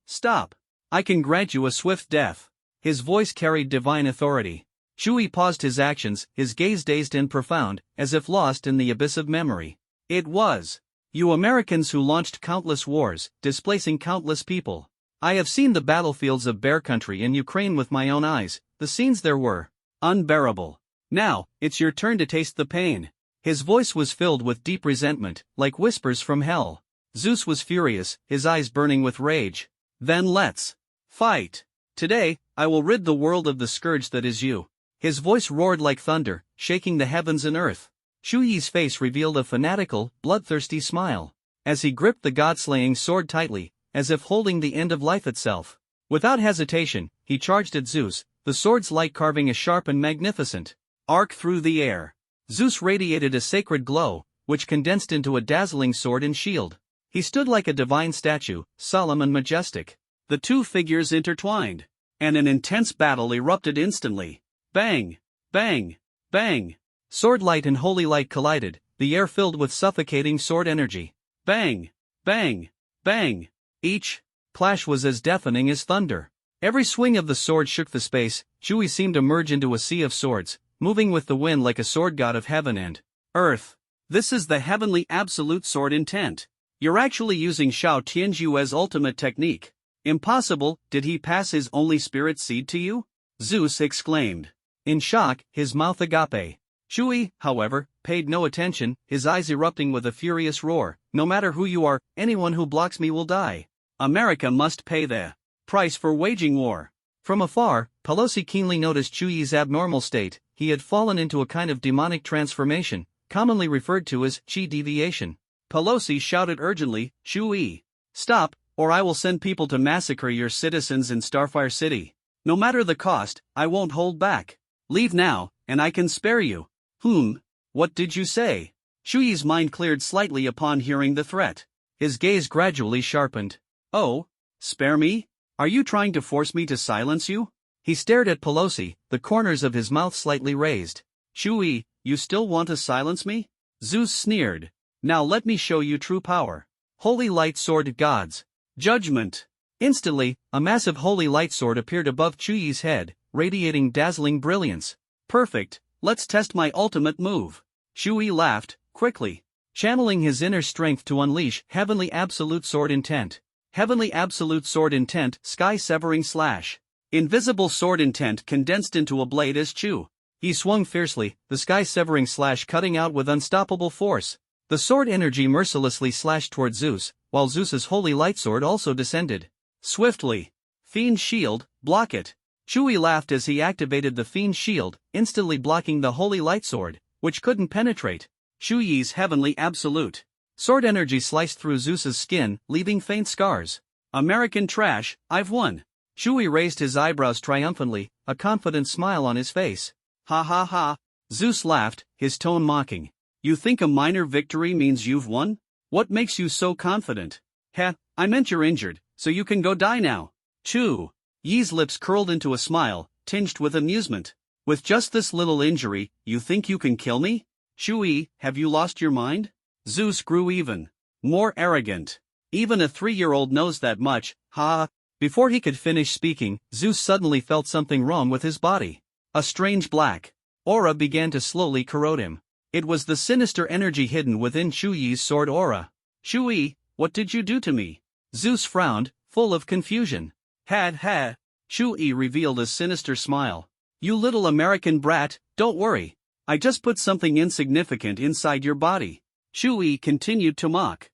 Stop. I can grant you a swift death. His voice carried divine authority. Shui paused his actions, his gaze dazed and profound, as if lost in the abyss of memory. It was you Americans who launched countless wars, displacing countless people. I have seen the battlefields of Bear Country in Ukraine with my own eyes. The scenes there were unbearable. Now, it's your turn to taste the pain. His voice was filled with deep resentment, like whispers from hell. Zeus was furious, his eyes burning with rage. Then let's fight. Today, I will rid the world of the scourge that is you. His voice roared like thunder, shaking the heavens and earth. Shuyi's face revealed a fanatical, bloodthirsty smile. As he gripped the god-slaying sword tightly, as if holding the end of life itself. Without hesitation, he charged at Zeus, the sword's light carving a sharp and magnificent arc through the air. Zeus radiated a sacred glow, which condensed into a dazzling sword and shield. He stood like a divine statue, solemn and majestic. The two figures intertwined, and an intense battle erupted instantly. Bang! Bang! Bang! Sword light and holy light collided, the air filled with suffocating sword energy. Bang! Bang! Bang! Each clash was as deafening as thunder. Every swing of the sword shook the space. Shui seemed to merge into a sea of swords, moving with the wind like a sword god of heaven and earth. This is the heavenly absolute sword intent. You're actually using Shao Tianju's ultimate technique. Impossible, did he pass his only spirit seed to you? Zeus exclaimed. In shock, his mouth agape. Shui, however, paid no attention, his eyes erupting with a furious roar. No matter who you are, anyone who blocks me will die. America must pay the price for waging war. From afar, Pelosi keenly noticed Shuyi's abnormal state. He had fallen into a kind of demonic transformation, commonly referred to as chi deviation. Pelosi shouted urgently, Shui, stop, or I will send people to massacre your citizens in Starfire City. No matter the cost, I won't hold back. Leave now, and I can spare you. What did you say? Shuyi's mind cleared slightly upon hearing the threat. His gaze gradually sharpened. Oh, spare me? Are you trying to force me to silence you? He stared at Pelosi, the corners of his mouth slightly raised. Shui, you still want to silence me? Zeus sneered. Now let me show you true power. Holy light sword gods. Judgment. Instantly, a massive holy light sword appeared above Shuyi's head, radiating dazzling brilliance. Perfect, let's test my ultimate move. Shui laughed, quickly, channeling his inner strength to unleash Heavenly Absolute Sword Intent. Heavenly Absolute Sword Intent, Sky-Severing Slash. Invisible sword intent condensed into a blade as Chu. He swung fiercely, the sky-severing slash cutting out with unstoppable force. The sword energy mercilessly slashed toward Zeus, while Zeus's holy light sword also descended. Swiftly. Fiend Shield, block it. Shui laughed as he activated the Fiend Shield, instantly blocking the holy light sword, which couldn't penetrate. Shuyi's heavenly absolute sword energy sliced through Zeus's skin, leaving faint scars. American trash, I've won. Shui raised his eyebrows triumphantly, a confident smile on his face. Ha ha ha. Zeus laughed, his tone mocking. You think a minor victory means you've won? What makes you so confident? Heh, I meant you're injured, so you can go die now. Chu. Yi's lips curled into a smile, tinged with amusement. With just this little injury, you think you can kill me? Shui, have you lost your mind? Zeus grew even more arrogant. Even a 3-year-old knows that much, ha. Before he could finish speaking, Zeus suddenly felt something wrong with his body. A strange black aura began to slowly corrode him. It was the sinister energy hidden within Shuyi's sword aura. Shui, what did you do to me? Zeus frowned, full of confusion. Ha. Shui revealed a sinister smile. You little American brat, don't worry. I just put something insignificant inside your body. Shui continued to mock.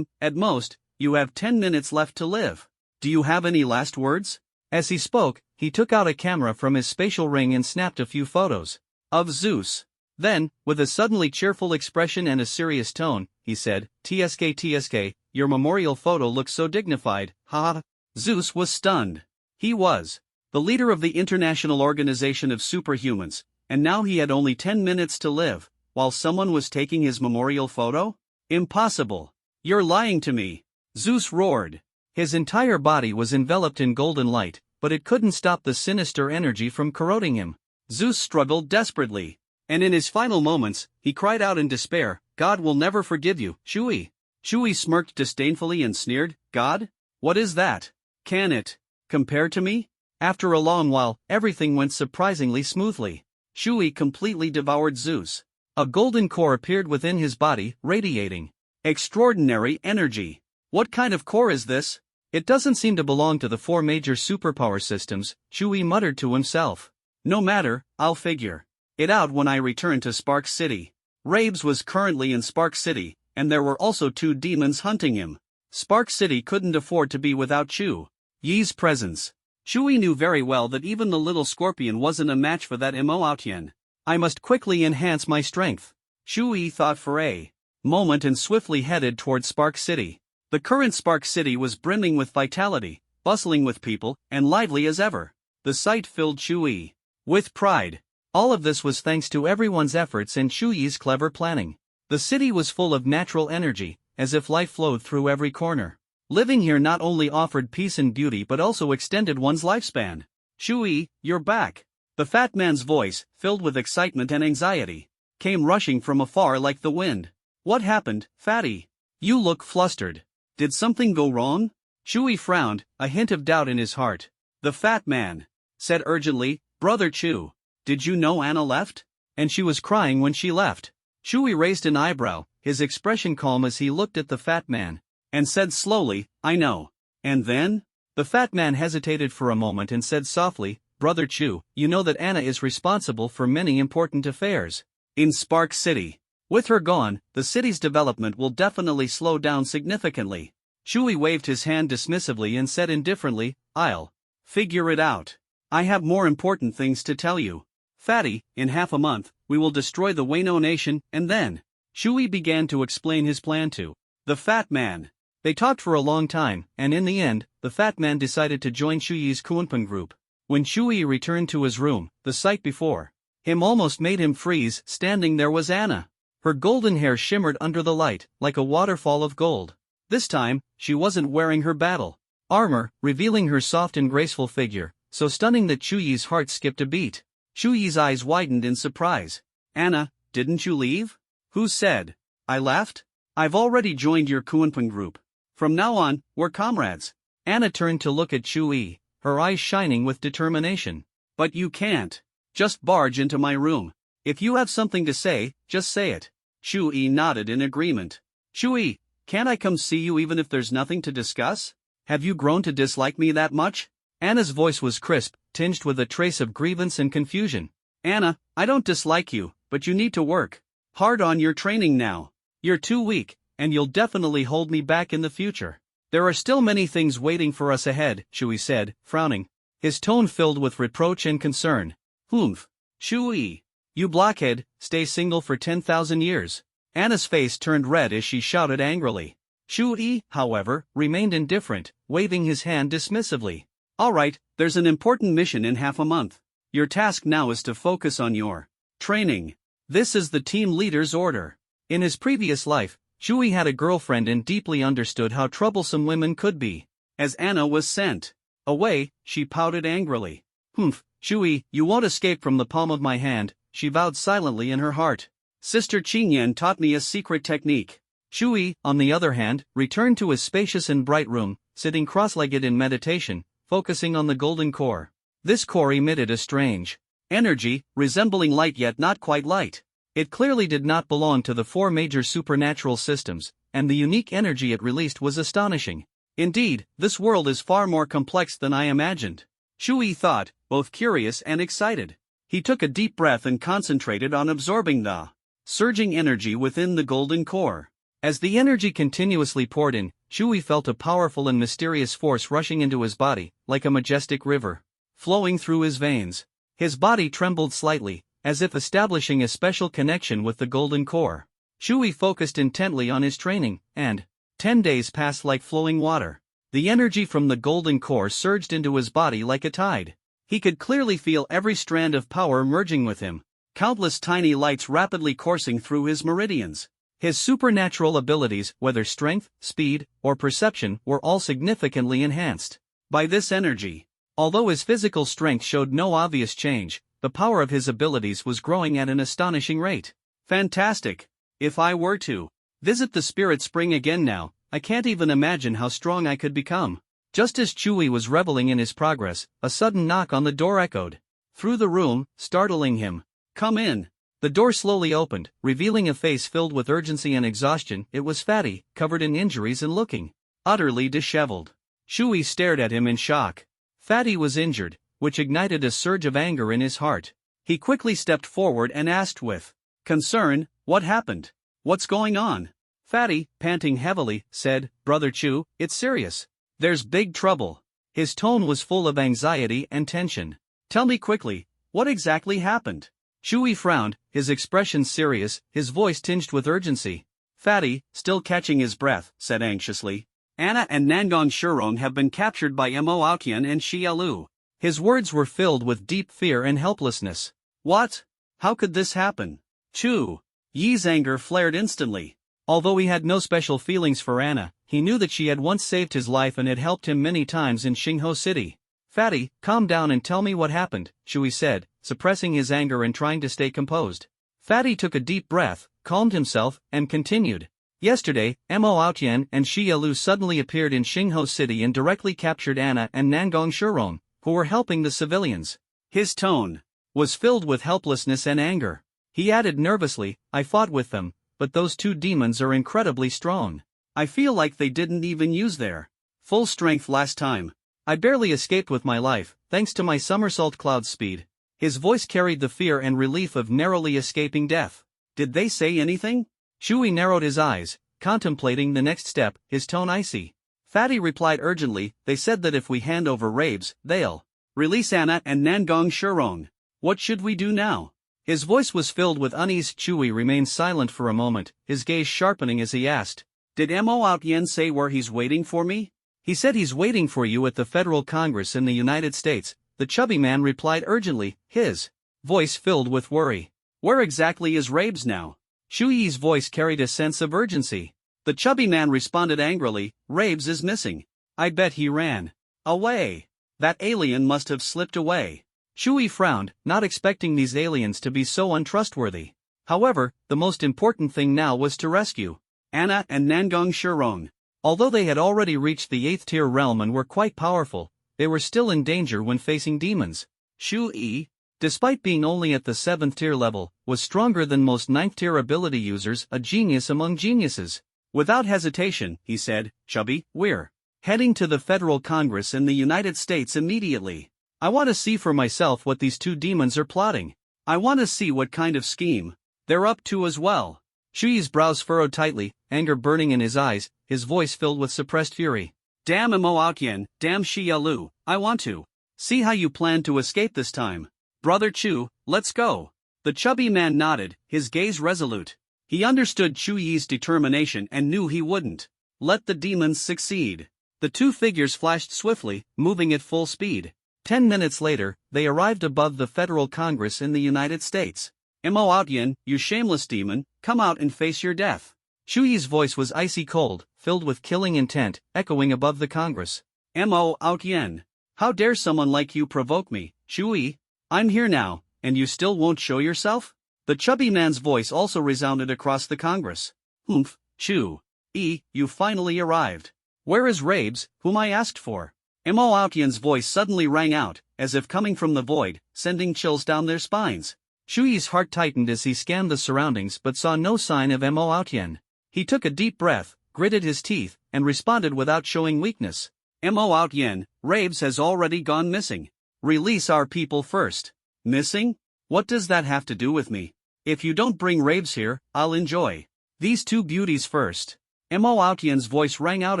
At most, you have 10 minutes left to live. Do you have any last words? As he spoke, he took out a camera from his spatial ring and snapped a few photos of Zeus. Then, with a suddenly cheerful expression and a serious tone, he said, TSK, your memorial photo looks so dignified, ha. Zeus was stunned. He was the leader of the International Organization of Superhumans, and now he had only 10 minutes to live, while someone was taking his memorial photo? Impossible. You're lying to me. Zeus roared. His entire body was enveloped in golden light, but it couldn't stop the sinister energy from corroding him. Zeus struggled desperately. And in his final moments, he cried out in despair, "God will never forgive you, Shui." Shui smirked disdainfully and sneered, "God? What is that? Can it compare to me?" After a long while, everything went surprisingly smoothly. Shui completely devoured Zeus. A golden core appeared within his body, radiating extraordinary energy. What kind of core is this? It doesn't seem to belong to the 4 major superpower systems, Shui muttered to himself. No matter, I'll figure it out when I return to Spark City. Rabes was currently in Spark City, and there were also 2 demons hunting him. Spark City couldn't afford to be without Chu Yi's presence. Shui knew very well that even the little scorpion wasn't a match for that Mo Outyen. I must quickly enhance my strength. Shui thought for a moment and swiftly headed toward Spark City. The current Spark City was brimming with vitality, bustling with people, and lively as ever. The sight filled Shui with pride. All of this was thanks to everyone's efforts and Shuyi's clever planning. The city was full of natural energy, as if life flowed through every corner. Living here not only offered peace and beauty but also extended one's lifespan. Shui, you're back. The fat man's voice, filled with excitement and anxiety, came rushing from afar like the wind. What happened, fatty? You look flustered. Did something go wrong? Shui frowned, a hint of doubt in his heart. The fat man said urgently, Brother Chu, did you know Anna left? And she was crying when she left. Shui raised an eyebrow, his expression calm as he looked at the fat man, and said slowly, I know. And then? The fat man hesitated for a moment and said softly, Brother Chu, you know that Anna is responsible for many important affairs in Spark City. With her gone, the city's development will definitely slow down significantly. Shui waved his hand dismissively and said indifferently, I'll figure it out. I have more important things to tell you. Fatty, in half a month, we will destroy the Wano nation, and then. Shui began to explain his plan to the fat man. They talked for a long time, and in the end, the fat man decided to join Shui's Kunpeng group. When Shui returned to his room, the sight before him almost made him freeze. Standing there was Anna. Her golden hair shimmered under the light, like a waterfall of gold. This time, she wasn't wearing her battle armor, revealing her soft and graceful figure, so stunning that Shui's heart skipped a beat. Shui's eyes widened in surprise. Anna, didn't you leave? Who said I left? I've already joined your Kunpeng group. From now on, we're comrades. Anna turned to look at Shui, her eyes shining with determination. But you can't just barge into my room. If you have something to say, just say it. Shui nodded in agreement. Shui, can't I come see you even if there's nothing to discuss? Have you grown to dislike me that much? Anna's voice was crisp, tinged with a trace of grievance and confusion. Anna, I don't dislike you, but you need to work hard on your training now. You're too weak, and you'll definitely hold me back in the future. There are still many things waiting for us ahead, Shui said, frowning, his tone filled with reproach and concern. Humph. Shui, you blockhead, stay single for 10,000 years. Anna's face turned red as she shouted angrily. Shui, however, remained indifferent, waving his hand dismissively. All right, there's an important mission in half a month. Your task now is to focus on your training. This is the team leader's order. In his previous life, Shui had a girlfriend and deeply understood how troublesome women could be. As Anna was sent away, she pouted angrily. Humph, Shui, you won't escape from the palm of my hand, she vowed silently in her heart. Sister Qingyan taught me a secret technique. Shui, on the other hand, returned to his spacious and bright room, sitting cross-legged in meditation, focusing on the golden core. This core emitted a strange energy, resembling light yet not quite light. It clearly did not belong to the 4 major supernatural systems, and the unique energy it released was astonishing. Indeed, this world is far more complex than I imagined. Shui thought, both curious and excited. He took a deep breath and concentrated on absorbing the surging energy within the golden core. As the energy continuously poured in, Shui felt a powerful and mysterious force rushing into his body, like a majestic river flowing through his veins. His body trembled slightly, as if establishing a special connection with the golden core. Shui focused intently on his training, and 10 days passed like flowing water. The energy from the golden core surged into his body like a tide. He could clearly feel every strand of power merging with him, countless tiny lights rapidly coursing through his meridians. His supernatural abilities, whether strength, speed, or perception, were all significantly enhanced by this energy. Although his physical strength showed no obvious change, The power of his abilities was growing at an astonishing rate. Fantastic! If I were to visit the spirit spring again now, I can't even imagine how strong I could become. Just as Chewie was reveling in his progress, a sudden knock on the door echoed through the room, startling him. "Come in." The door slowly opened, revealing a face filled with urgency and exhaustion. It was Fatty, covered in injuries and looking utterly disheveled. Chewie stared at him in shock. Fatty was injured, which ignited a surge of anger in his heart. He quickly stepped forward and asked with concern, "What happened? What's going on?" Fatty, panting heavily, said, "Brother Chew, it's serious. There's big trouble." His tone was full of anxiety and tension. "Tell me quickly, what exactly happened?" Chewie frowned, his expression serious, his voice tinged with urgency. Fatty, still catching his breath, said anxiously, "Anna and Nangong Shurong have been captured by Mo Aotian and Xia Lu." His words were filled with deep fear and helplessness. "What? How could this happen?" Chu Yi's anger flared instantly. Although he had no special feelings for Anna, he knew that she had once saved his life and had helped him many times in Xingho City. "Fatty, calm down and tell me what happened," Chewie said, suppressing his anger and trying to stay composed. Fatty took a deep breath, calmed himself, and continued. "Yesterday, Mo Aotian and Xia Lu suddenly appeared in Xingho City and directly captured Anna and Nangong Shurong, who were helping the civilians." His tone was filled with helplessness and anger. He added nervously, "I fought with them, but those two demons are incredibly strong. I feel like they didn't even use their full strength last time. I barely escaped with my life, thanks to my somersault cloud speed." His voice carried the fear and relief of narrowly escaping death. "Did they say anything?" Chewie narrowed his eyes, contemplating the next step, his tone icy. Fatty replied urgently, "They said that if we hand over Rabes, they'll release Anna and Nangong Shurong. What should we do now?" His voice was filled with unease. Chewie remained silent for a moment, his gaze sharpening as he asked, "Did Mo Aotian say where he's waiting for me?" "He said he's waiting for you at the Federal Congress in the United States," the chubby man replied urgently, his voice filled with worry. "Where exactly is Rabes now?" Chewy's voice carried a sense of urgency. The chubby man responded angrily, "Rabes is missing. I bet he ran away. That alien must have slipped away." Chewie frowned, not expecting these aliens to be so untrustworthy. However, the most important thing now was to rescue Anna and Nangong Shurong. Although they had already reached the 8th tier realm and were quite powerful, they were still in danger when facing demons. Shu Yi, despite being only at the 7th tier level, was stronger than most 9th tier ability users, a genius among geniuses. Without hesitation, he said, "Chubby, we're heading to the Federal Congress in the United States immediately. I want to see for myself what these two demons are plotting. I want to see what kind of scheme they're up to as well." Shuyi's brows furrowed tightly, anger burning in his eyes, his voice filled with suppressed fury. "Damn Mo Aotian, damn Xia Lu, I want to see how you plan to escape this time. Brother Chu, let's go." The chubby man nodded, his gaze resolute. He understood Chu Yi's determination and knew he wouldn't let the demons succeed. The two figures flashed swiftly, moving at full speed. 10 minutes later, they arrived above the Federal Congress in the United States. "Mo Aotian, you shameless demon, come out and face your death." Chu Yi's voice was icy cold, filled with killing intent, echoing above the Congress. "Mo Aotian, how dare someone like you provoke me, Chu Yi? I'm here now, and you still won't show yourself?" The chubby man's voice also resounded across the Congress. "Humph, Chu Yi, you finally arrived. Where is Rabes, whom I asked for?" Mo Aotian's voice suddenly rang out, as if coming from the void, sending chills down their spines. Chu Yi's heart tightened as he scanned the surroundings but saw no sign of Mo Aotian. He took a deep breath, gritted his teeth, and responded without showing weakness. "Mo Aotian, Rabes has already gone missing. Release our people first." "Missing? What does that have to do with me? If you don't bring Rabes here, I'll enjoy these two beauties first." Mo Aotian's voice rang out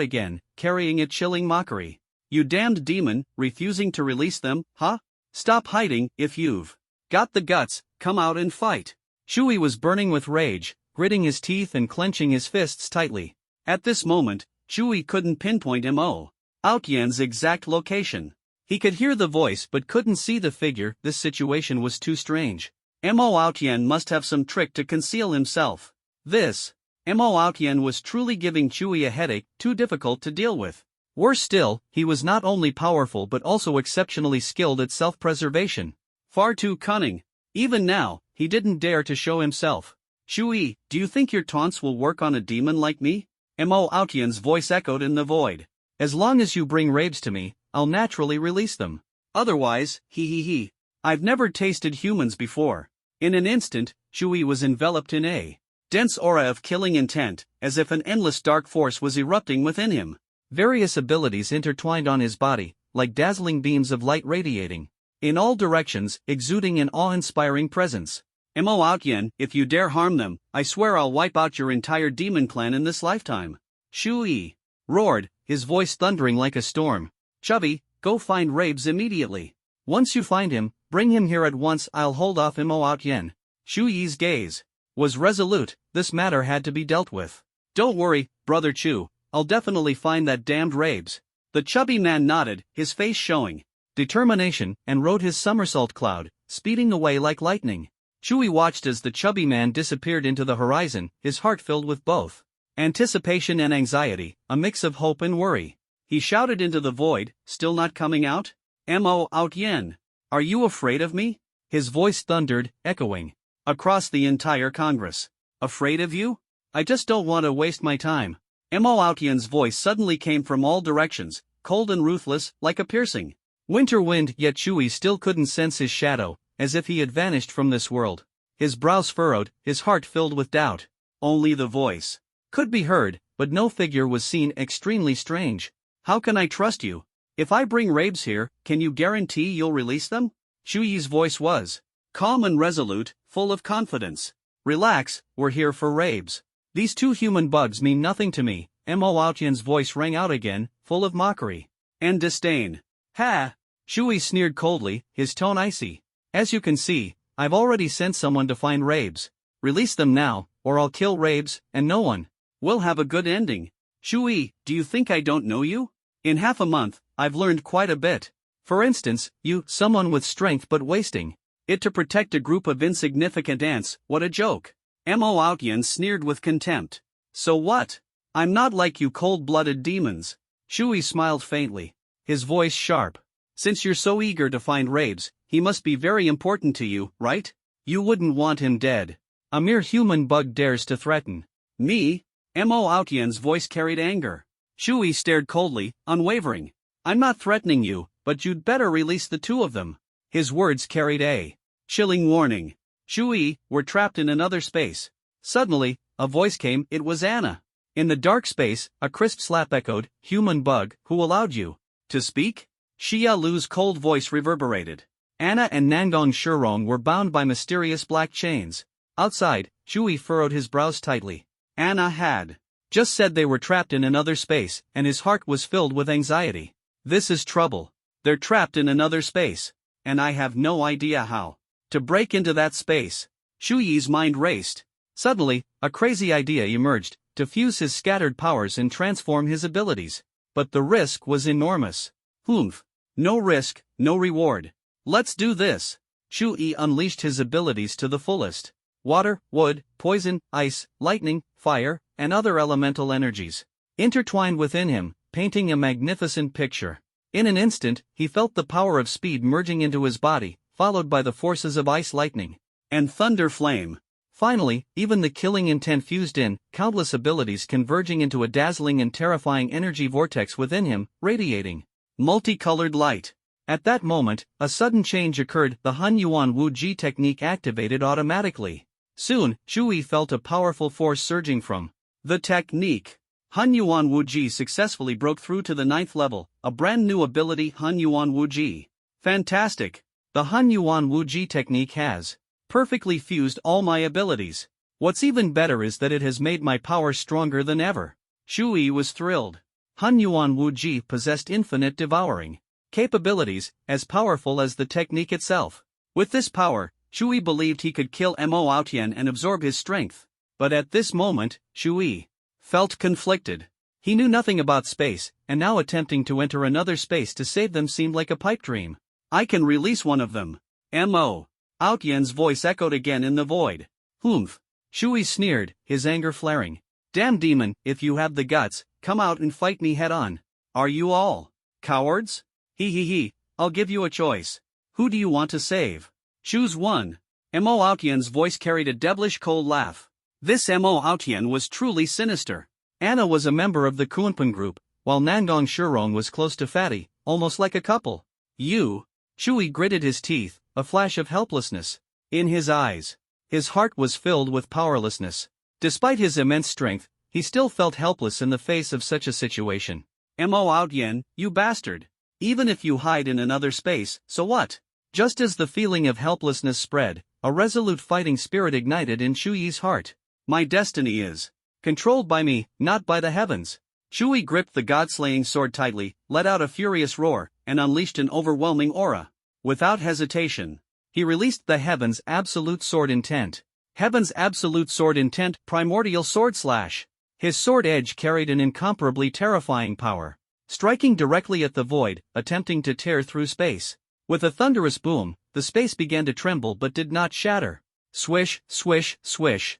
again, carrying a chilling mockery. "You damned demon, refusing to release them, huh? Stop hiding, if you've got the guts, come out and fight." Chewie was burning with rage, gritting his teeth and clenching his fists tightly. At this moment, Chewie couldn't pinpoint Mo Aotian's exact location. He could hear the voice but couldn't see the figure. This situation was too strange. Mo Aotian must have some trick to conceal himself. This Mo Aotian was truly giving Chewie a headache, too difficult to deal with. Worse still, he was not only powerful but also exceptionally skilled at self-preservation. Far too cunning. Even now, he didn't dare to show himself. Shui, do you think your taunts will work on a demon like me? Mo Aotian's voice echoed in the void. As long as you bring rabes to me, I'll naturally release them. Otherwise, he. I've never tasted humans before. In an instant, Shui was enveloped in a dense aura of killing intent, as if an endless dark force was erupting within him. Various abilities intertwined on his body, like dazzling beams of light radiating in all directions, exuding an awe-inspiring presence. Mo Aotian, if you dare harm them, I swear I'll wipe out your entire demon clan in this lifetime. Shui roared, his voice thundering like a storm. Chubby, go find Rabes immediately. Once you find him, bring him here at once. I'll hold off Mo Aotian. Shui's gaze was resolute. This matter had to be dealt with. Don't worry, Brother Chu, I'll definitely find that damned Rabes. The chubby man nodded, his face showing determination, and rode his somersault cloud, speeding away like lightning. Shui watched as the chubby man disappeared into the horizon, his heart filled with both anticipation and anxiety, a mix of hope and worry. He shouted into the void, still not coming out? Mo Aotian, are you afraid of me? His voice thundered, echoing across the entire Congress. Afraid of you? I just don't want to waste my time. Mo Aotian's voice suddenly came from all directions, cold and ruthless, like a piercing winter wind, yet Shui still couldn't sense his shadow, as if he had vanished from this world. His brows furrowed, his heart filled with doubt. Only the voice could be heard, but no figure was seen. Extremely strange. How can I trust you? If I bring Rabes here, can you guarantee you'll release them? Shui's voice was calm and resolute, full of confidence. Relax, we're here for Rabes. These two human bugs mean nothing to me. Mo Aotian's voice rang out again, full of mockery and disdain. Ha! Shui sneered coldly, his tone icy. As you can see, I've already sent someone to find Rabes. Release them now, or I'll kill Rabes, and no one will have a good ending. Shui, do you think I don't know you? In half a month, I've learned quite a bit. For instance, you, someone with strength but wasting it to protect a group of insignificant ants, what a joke. Mo Aotian sneered with contempt. So what? I'm not like you cold-blooded demons. Shui smiled faintly, his voice sharp. Since you're so eager to find Rabes, he must be very important to you, right? You wouldn't want him dead. A mere human bug dares to threaten me? Mo Aotian's voice carried anger. Shui stared coldly, unwavering. I'm not threatening you, but you'd better release the two of them. His words carried a chilling warning. Shui, we're trapped in another space. Suddenly, a voice came. It was Anna. In the dark space, a crisp slap echoed, human bug, who allowed you to speak? Xia Lu's cold voice reverberated. Anna and Nangong Shurong were bound by mysterious black chains. Outside, Shui furrowed his brows tightly. Anna had just said they were trapped in another space, and his heart was filled with anxiety. This is trouble. They're trapped in another space, and I have no idea how to break into that space. Shui's mind raced. Suddenly, a crazy idea emerged, to fuse his scattered powers and transform his abilities. But the risk was enormous. Humph. No risk, no reward. Let's do this. Shui unleashed his abilities to the fullest. Water, wood, poison, ice, lightning, fire, and other elemental energies intertwined within him, painting a magnificent picture. In an instant, he felt the power of speed merging into his body, followed by the forces of ice lightning and thunder flame. Finally, even the killing intent fused in, countless abilities converging into a dazzling and terrifying energy vortex within him, radiating multicolored light. At that moment, a sudden change occurred. The Han Yuan Wu Ji technique activated automatically. Soon, Shui felt a powerful force surging from the technique. Han Yuan Wu Ji successfully broke through to the 9th level, a brand new ability, Han Yuan Wu Ji. Fantastic! The Han Yuan Wu Ji technique has perfectly fused all my abilities. What's even better is that it has made my power stronger than ever. Shui was thrilled. Han Yuan Wu Ji possessed infinite devouring capabilities, as powerful as the technique itself. With this power, Shui believed he could kill Mo Aotian and absorb his strength. But at this moment, Shui felt conflicted. He knew nothing about space, and now attempting to enter another space to save them seemed like a pipe dream. I can release one of them. Mo Aotian's voice echoed again in the void. Humph. Shui sneered, his anger flaring. Damn demon, if you have the guts, come out and fight me head on. Are you all cowards? He, I'll give you a choice. Who do you want to save? Choose one. Mo Aotian's voice carried a devilish cold laugh. This Mo Aotian was truly sinister. Anna was a member of the Kunpeng group, while Nangong Shurong was close to Fatty, almost like a couple. You? Chui gritted his teeth, a flash of helplessness in his eyes. His heart was filled with powerlessness. Despite his immense strength, he still felt helpless in the face of such a situation. Mo Aotian, you bastard. Even if you hide in another space, so what? Just as the feeling of helplessness spread, a resolute fighting spirit ignited in Chuyi's heart. My destiny is controlled by me, not by the heavens. Chui gripped the god-slaying sword tightly, let out a furious roar, and unleashed an overwhelming aura. Without hesitation, he released the Heaven's Absolute Sword Intent. Heaven's Absolute Sword Intent, Primordial Sword Slash. His sword edge carried an incomparably terrifying power, striking directly at the void, attempting to tear through space. With a thunderous boom, the space began to tremble but did not shatter. Swish, swish, swish.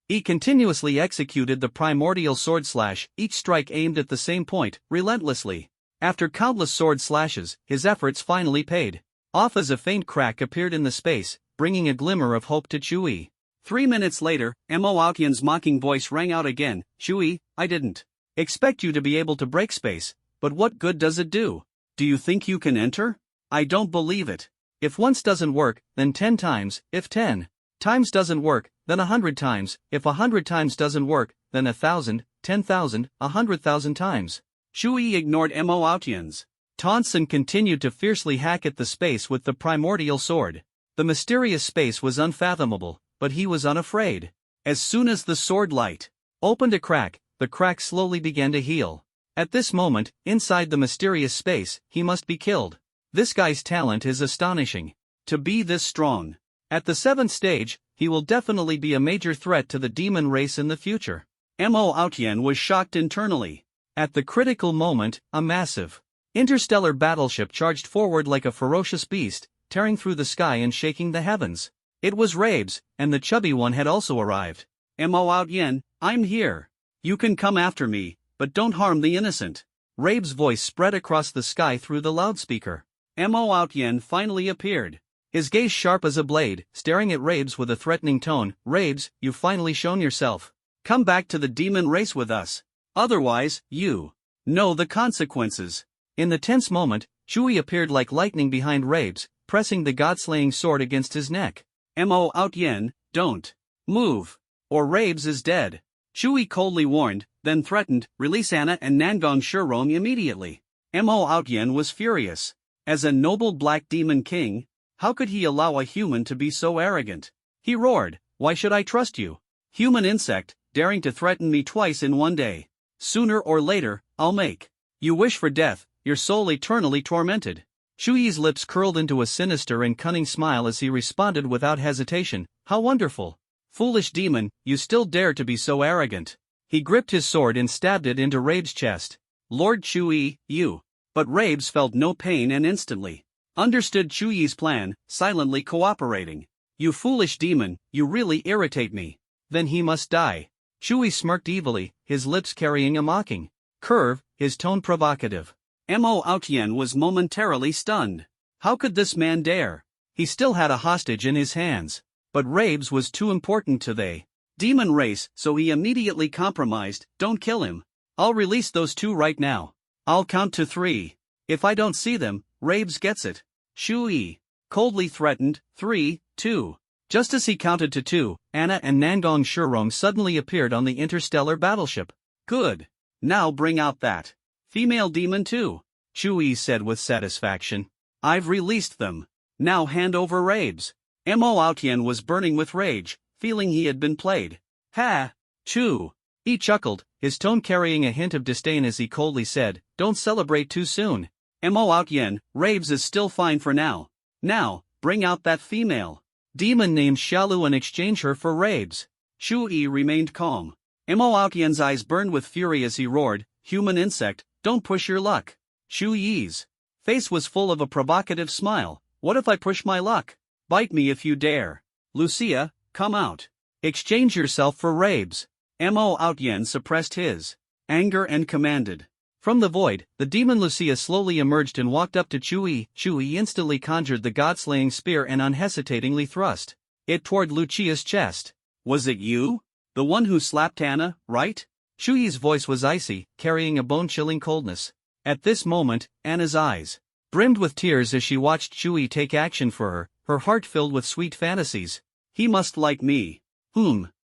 He continuously executed the primordial sword slash, each strike aimed at the same point, relentlessly. After countless sword slashes, his efforts finally paid off as a faint crack appeared in the space, bringing a glimmer of hope to Chui. 3 minutes later, Mo Aotian's mocking voice rang out again. Chui, I didn't expect you to be able to break space, but what good does it do? Do you think you can enter? I don't believe it. If once doesn't work, then 10 times, if 10 times doesn't work, then 100 times, if 100 times doesn't work, then 1,000, 10,000, 100,000 times. Chui ignored Mo Aotian's taunts and continued to fiercely hack at the space with the primordial sword. The mysterious space was unfathomable, but he was unafraid. As soon as the sword light opened a crack, the crack slowly began to heal. At this moment, inside the mysterious space, he must be killed. This guy's talent is astonishing. To be this strong. At the 7th stage, he will definitely be a major threat to the demon race in the future. Mo Aotian was shocked internally. At the critical moment, a massive interstellar battleship charged forward like a ferocious beast, tearing through the sky and shaking the heavens. It was Rabes, and the chubby one had also arrived. Mo Aotian, I'm here. You can come after me, but don't harm the innocent. Rabes' voice spread across the sky through the loudspeaker. Mo Aotian finally appeared. His gaze sharp as a blade, staring at Rabes with a threatening tone. Rabes, you've finally shown yourself. Come back to the demon race with us. Otherwise, you know the consequences. In the tense moment, Chui appeared like lightning behind Rabes, pressing the god-slaying sword against his neck. Mo Aotian, don't move, or Rabes is dead. Chui coldly warned, then threatened, release Anna and Nangong Shurong immediately. Mo Aotian was furious. As a noble black demon king, how could he allow a human to be so arrogant? He roared, why should I trust you? Human insect, daring to threaten me twice in one day. Sooner or later, I'll make you wish for death, your soul eternally tormented. Chuyi's lips curled into a sinister and cunning smile as he responded without hesitation, how wonderful. Foolish demon, you still dare to be so arrogant. He gripped his sword and stabbed it into Rabes' chest. Lord Chui, you. But Rabes felt no pain and instantly understood Chuyi's plan, silently cooperating. You foolish demon, you really irritate me. Then he must die. Chui smirked evilly, his lips carrying a mocking curve, his tone provocative. Mo Aotian was momentarily stunned. How could this man dare? He still had a hostage in his hands. But Rabes was too important to the demon race, so he immediately compromised. Don't kill him. I'll release those two right now. I'll count to 3. If I don't see them, Rabes gets it. Chui coldly threatened. 3, 2. Just as he counted to 2, Anna and Nangong Shurong suddenly appeared on the interstellar battleship. Good. Now bring out that female demon too, Chui said with satisfaction. I've released them. Now hand over Rabes. Mo Aotian was burning with rage, feeling he had been played. Ha! Chu! He chuckled, his tone carrying a hint of disdain as he coldly said, don't celebrate too soon. Mo Aotian, Rabes is still fine for now. Now, bring out that female demon named Xiaolu and exchange her for Rabes. Chui remained calm. Mo Aotian's eyes burned with fury as he roared, human insect, don't push your luck. Chuyi's face was full of a provocative smile. What if I push my luck? Bite me if you dare. Lucia, come out. Exchange yourself for Rabes. Mo Aotian suppressed his anger and commanded. From the void, the demon Lucia slowly emerged and walked up to Chui. Chui instantly conjured the god-slaying spear and unhesitatingly thrust it toward Lucia's chest. "Was it you? The one who slapped Anna, right?" Chui's voice was icy, carrying a bone-chilling coldness. At this moment, Anna's eyes brimmed with tears as she watched Chui take action for her heart filled with sweet fantasies. "He must like me.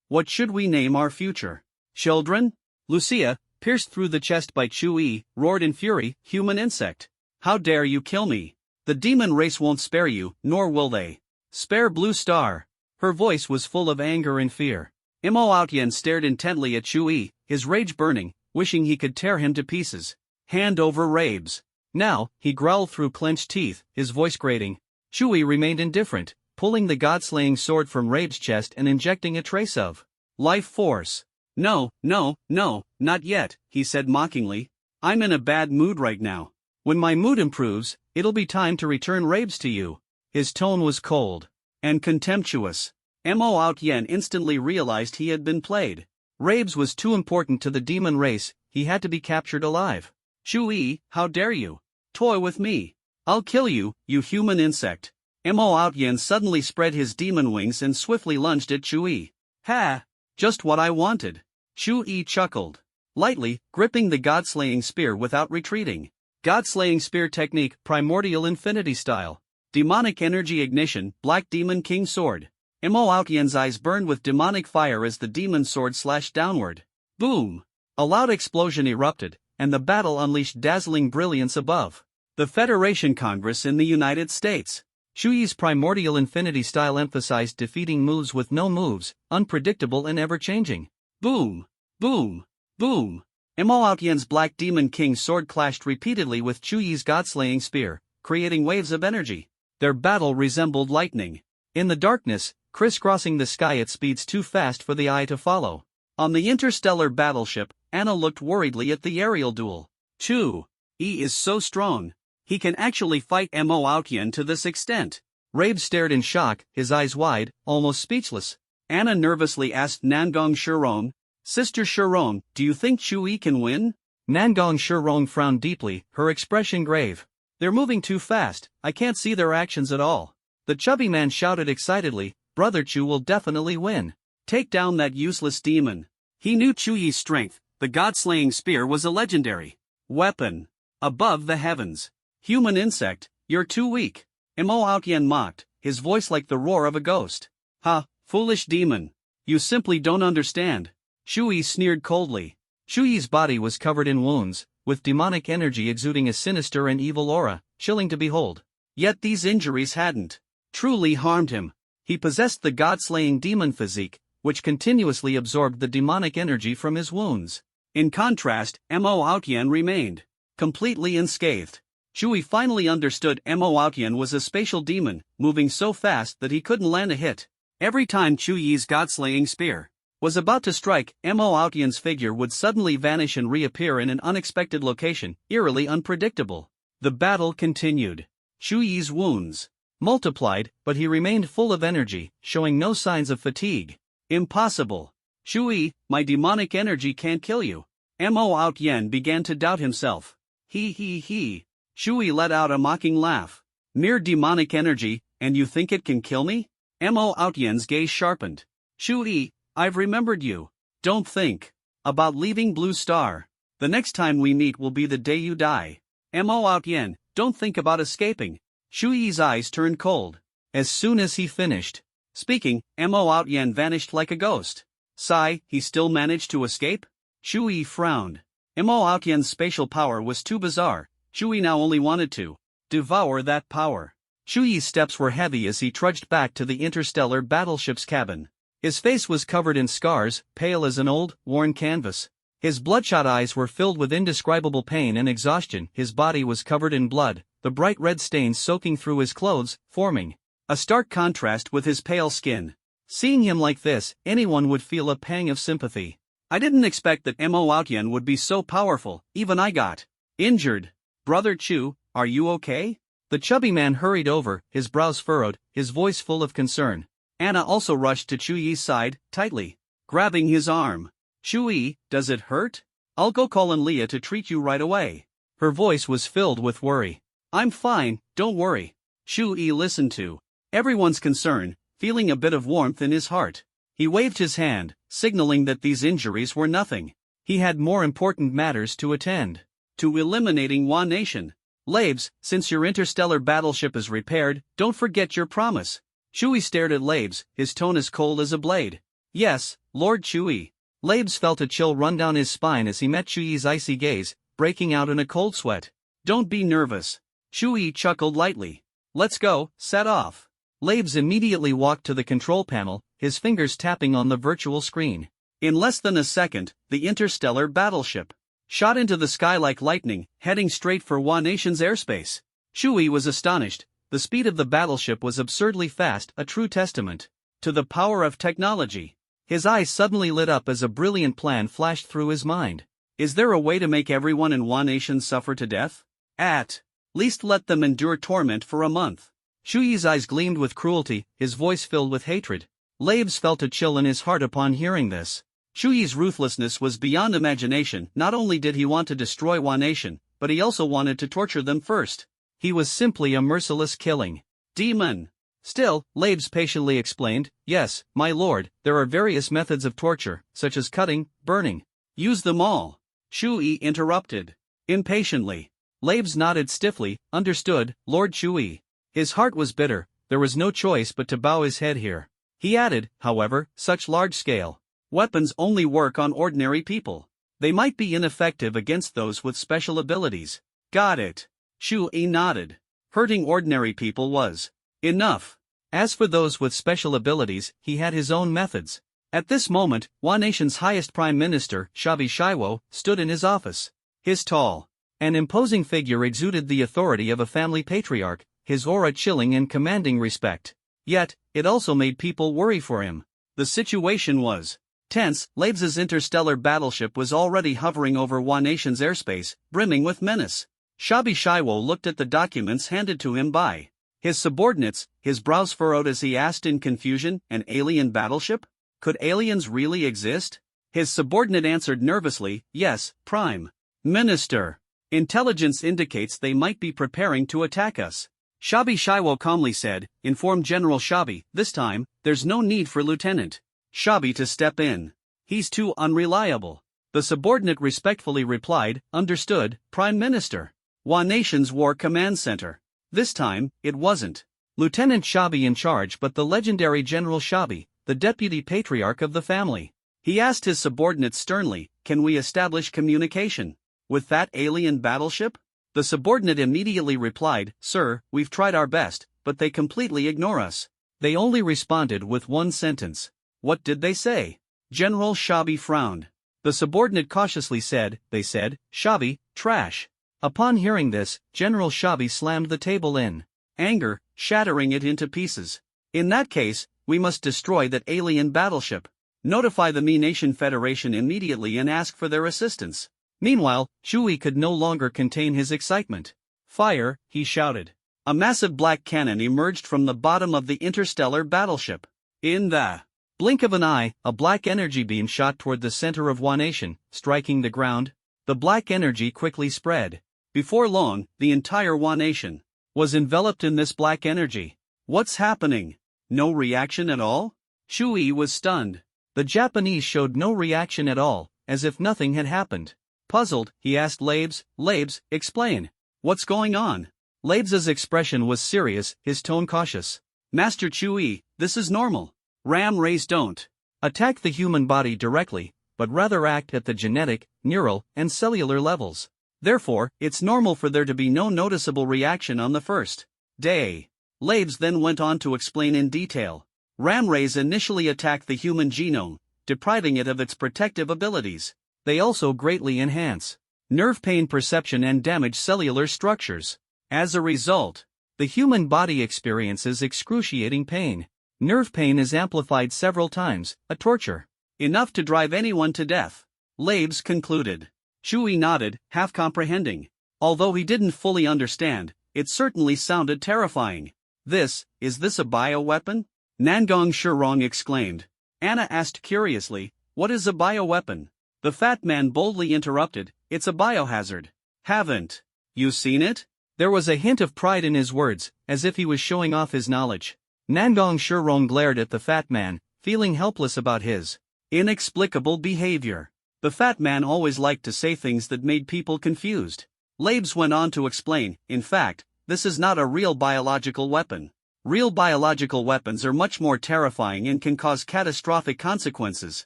What should we name our future children?" Lucia, pierced through the chest by Chui, roared in fury, "Human insect! How dare you kill me? The demon race won't spare you, nor will they spare Blue Star." Her voice was full of anger and fear. Mo Outyen stared intently at Chui, his rage burning, wishing he could tear him to pieces. "Hand over Rabes." "Now," he growled through clenched teeth, his voice grating. Chui remained indifferent, pulling the god-slaying sword from Rabe's chest and injecting a trace of life force. No, not yet," he said mockingly. "I'm in a bad mood right now. When my mood improves, it'll be time to return Rabes to you." His tone was cold and contemptuous. Mo Outyen instantly realized he had been played. Rabes was too important to the demon race, he had to be captured alive. "Chui, how dare you toy with me? I'll kill you, you human insect." Mo Outyen suddenly spread his demon wings and swiftly lunged at Chui. "Ha! Just what I wanted." Chui chuckled lightly, gripping the god-slaying spear without retreating. God-slaying spear technique, primordial infinity style. Demonic energy ignition, Black Demon King Sword. Mo Outyen's eyes burned with demonic fire as the demon sword slashed downward. Boom! A loud explosion erupted, and the battle unleashed dazzling brilliance above. The Federation Congress in the United States. Chui's primordial infinity style emphasized defeating moves with no moves, unpredictable and ever-changing. Boom! Boom! Boom! Mo Outyen's Black Demon King Sword clashed repeatedly with Chui's god-slaying spear, creating waves of energy. Their battle resembled lightning. In the darkness, crisscrossing the sky at speeds too fast for the eye to follow. On the interstellar battleship, Anna looked worriedly at the aerial duel. Chui is so strong. He can actually fight Mo Outyen to this extent. Rabe stared in shock, his eyes wide, almost speechless. Anna nervously asked Nangong Shirong, "Sister Shirong, do you think Chui can win?" Nangong Shirong frowned deeply, her expression grave. "They're moving too fast, I can't see their actions at all." The chubby man shouted excitedly, "Brother Chui will definitely win. Take down that useless demon." He knew Chui's strength, the god-slaying spear was a legendary weapon. Above the heavens. "Human insect, you're too weak." Mo Outyen mocked, his voice like the roar of a ghost. "Ha, foolish demon. You simply don't understand." Chui sneered coldly. Chui's body was covered in wounds, with demonic energy exuding a sinister and evil aura, chilling to behold. Yet these injuries hadn't truly harmed him. He possessed the god-slaying demon physique, which continuously absorbed the demonic energy from his wounds. In contrast, Mo Outyen remained completely unscathed. Chui finally understood Mo Outyen was a spatial demon, moving so fast that he couldn't land a hit. Every time Chui's god-slaying spear was about to strike, Mo Outyen's figure would suddenly vanish and reappear in an unexpected location, eerily unpredictable. The battle continued. Chui's wounds multiplied, but he remained full of energy, showing no signs of fatigue. "Impossible. Chui, my demonic energy can't kill you." Mo Outyen began to doubt himself. He. Chui let out a mocking laugh. "Mere demonic energy, and you think it can kill me?" Mo Outyen's gaze sharpened. "Chui, I've remembered you. Don't think about leaving Blue Star. The next time we meet will be the day you die. Mo Outyen, don't think about escaping." Chui's eyes turned cold. As soon as he finished speaking, Mo Outyen vanished like a ghost. Sigh, he still managed to escape? Chui frowned. Mo Outyen's spatial power was too bizarre. Chui now only wanted to devour that power. Chui's steps were heavy as he trudged back to the interstellar battleship's cabin. His face was covered in scars, pale as an old, worn canvas. His bloodshot eyes were filled with indescribable pain and exhaustion. His body was covered in blood, the bright red stains soaking through his clothes, forming a stark contrast with his pale skin. Seeing him like this, anyone would feel a pang of sympathy. "I didn't expect that Mo Outyen would be so powerful, even I got injured. Brother Chui, are you okay?" The chubby man hurried over, his brows furrowed, his voice full of concern. Anna also rushed to Chui's side, tightly grabbing his arm. "Chui, does it hurt?" I'll go call in Leah to treat you right away. Her voice was filled with worry. I'm fine, don't worry. Shu-yi listened to everyone's concern, feeling a bit of warmth in his heart. He waved his hand, signaling that these injuries were nothing. He had more important matters to attend to. Eliminating Wa Nation. Labes, since your interstellar battleship is repaired, don't forget your promise. Shui stared at Labes, his tone as cold as a blade. Yes, Lord Shui. Labes felt a chill run down his spine as he met Shui's icy gaze, breaking out in a cold sweat. Don't be nervous. Shui chuckled lightly. Let's go, set off. Labes immediately walked to the control panel, his fingers tapping on the virtual screen. In less than a second, the interstellar battleship shot into the sky like lightning, heading straight for Wa Nation's airspace. Shui was astonished. The speed of the battleship was absurdly fast, a true testament to the power of technology. His eyes suddenly lit up as a brilliant plan flashed through his mind. Is there a way to make everyone in Wa Nation suffer to death? At least let them endure torment for a month. Shui's eyes gleamed with cruelty, his voice filled with hatred. Labes felt a chill in his heart upon hearing this. Shui's ruthlessness was beyond imagination. Not only did he want to destroy Wa Nation, but he also wanted to torture them first. He was simply a merciless killing demon. Still, Labes patiently explained, yes, my lord, there are various methods of torture, such as cutting, burning. Use them all. Shui interrupted impatiently. Labes nodded stiffly, understood, Lord Shui. His heart was bitter, there was no choice but to bow his head here. He added, however, such large-scale weapons only work on ordinary people. They might be ineffective against those with special abilities. Got it. Shui nodded. Hurting ordinary people was enough. As for those with special abilities, he had his own methods. At this moment, Wa Nation's highest prime minister, Shabi Shiwo, stood in his office. His tall and imposing figure exuded the authority of a family patriarch, his aura chilling and commanding respect. Yet, it also made people worry for him. The situation was tense. Labes' interstellar battleship was already hovering over Wa Nation's airspace, brimming with menace. Shabi Shiwo looked at the documents handed to him by his subordinates, his brows furrowed as he asked in confusion, an alien battleship? Could aliens really exist? His subordinate answered nervously, yes, Prime Minister. Intelligence indicates they might be preparing to attack us. Shabi Shiwo calmly said, inform General Shabi, this time, there's no need for Lieutenant Shabi to step in. He's too unreliable. The subordinate respectfully replied, understood, Prime Minister. Wa Nation's War Command Center. This time, it wasn't Lieutenant Shabi in charge but the legendary General Shabi, the deputy patriarch of the family. He asked his subordinate sternly, can we establish communication with that alien battleship? The subordinate immediately replied, sir, we've tried our best, but they completely ignore us. They only responded with one sentence. What did they say? General Shabi frowned. The subordinate cautiously said, they said, Shabi, trash. Upon hearing this, General Shabi slammed the table in anger, shattering it into pieces. In that case, we must destroy that alien battleship. Notify the Mi Nation Federation immediately and ask for their assistance. Meanwhile, Shui could no longer contain his excitement. Fire, he shouted. A massive black cannon emerged from the bottom of the interstellar battleship. In the blink of an eye, a black energy beam shot toward the center of Wa Nation, striking the ground. The black energy quickly spread. Before long, the entire Wa Nation was enveloped in this black energy. What's happening? No reaction at all? Shui was stunned. The Japanese showed no reaction at all, as if nothing had happened. Puzzled, he asked Labes, Labes, explain. What's going on? Labes' expression was serious, his tone cautious. Master Shui, this is normal. Ram rays don't attack the human body directly, but rather act at the genetic, neural, and cellular levels. Therefore, it's normal for there to be no noticeable reaction on the first day. Labes then went on to explain in detail. Ram rays initially attack the human genome, depriving it of its protective abilities. They also greatly enhance nerve pain perception and damage cellular structures. As a result, the human body experiences excruciating pain. Nerve pain is amplified several times, a torture enough to drive anyone to death. Labes concluded. Shui nodded, half comprehending. Although he didn't fully understand, it certainly sounded terrifying. Is this a bioweapon? Nangong Shurong exclaimed. Anna asked curiously, what is a bioweapon? The fat man boldly interrupted, "It's a biohazard." "Haven't you seen it?" There was a hint of pride in his words, as if he was showing off his knowledge. Nangong Shirong glared at the fat man, feeling helpless about his inexplicable behavior. The fat man always liked to say things that made people confused. Labes went on to explain, "In fact, this is not a real biological weapon. Real biological weapons are much more terrifying and can cause catastrophic consequences.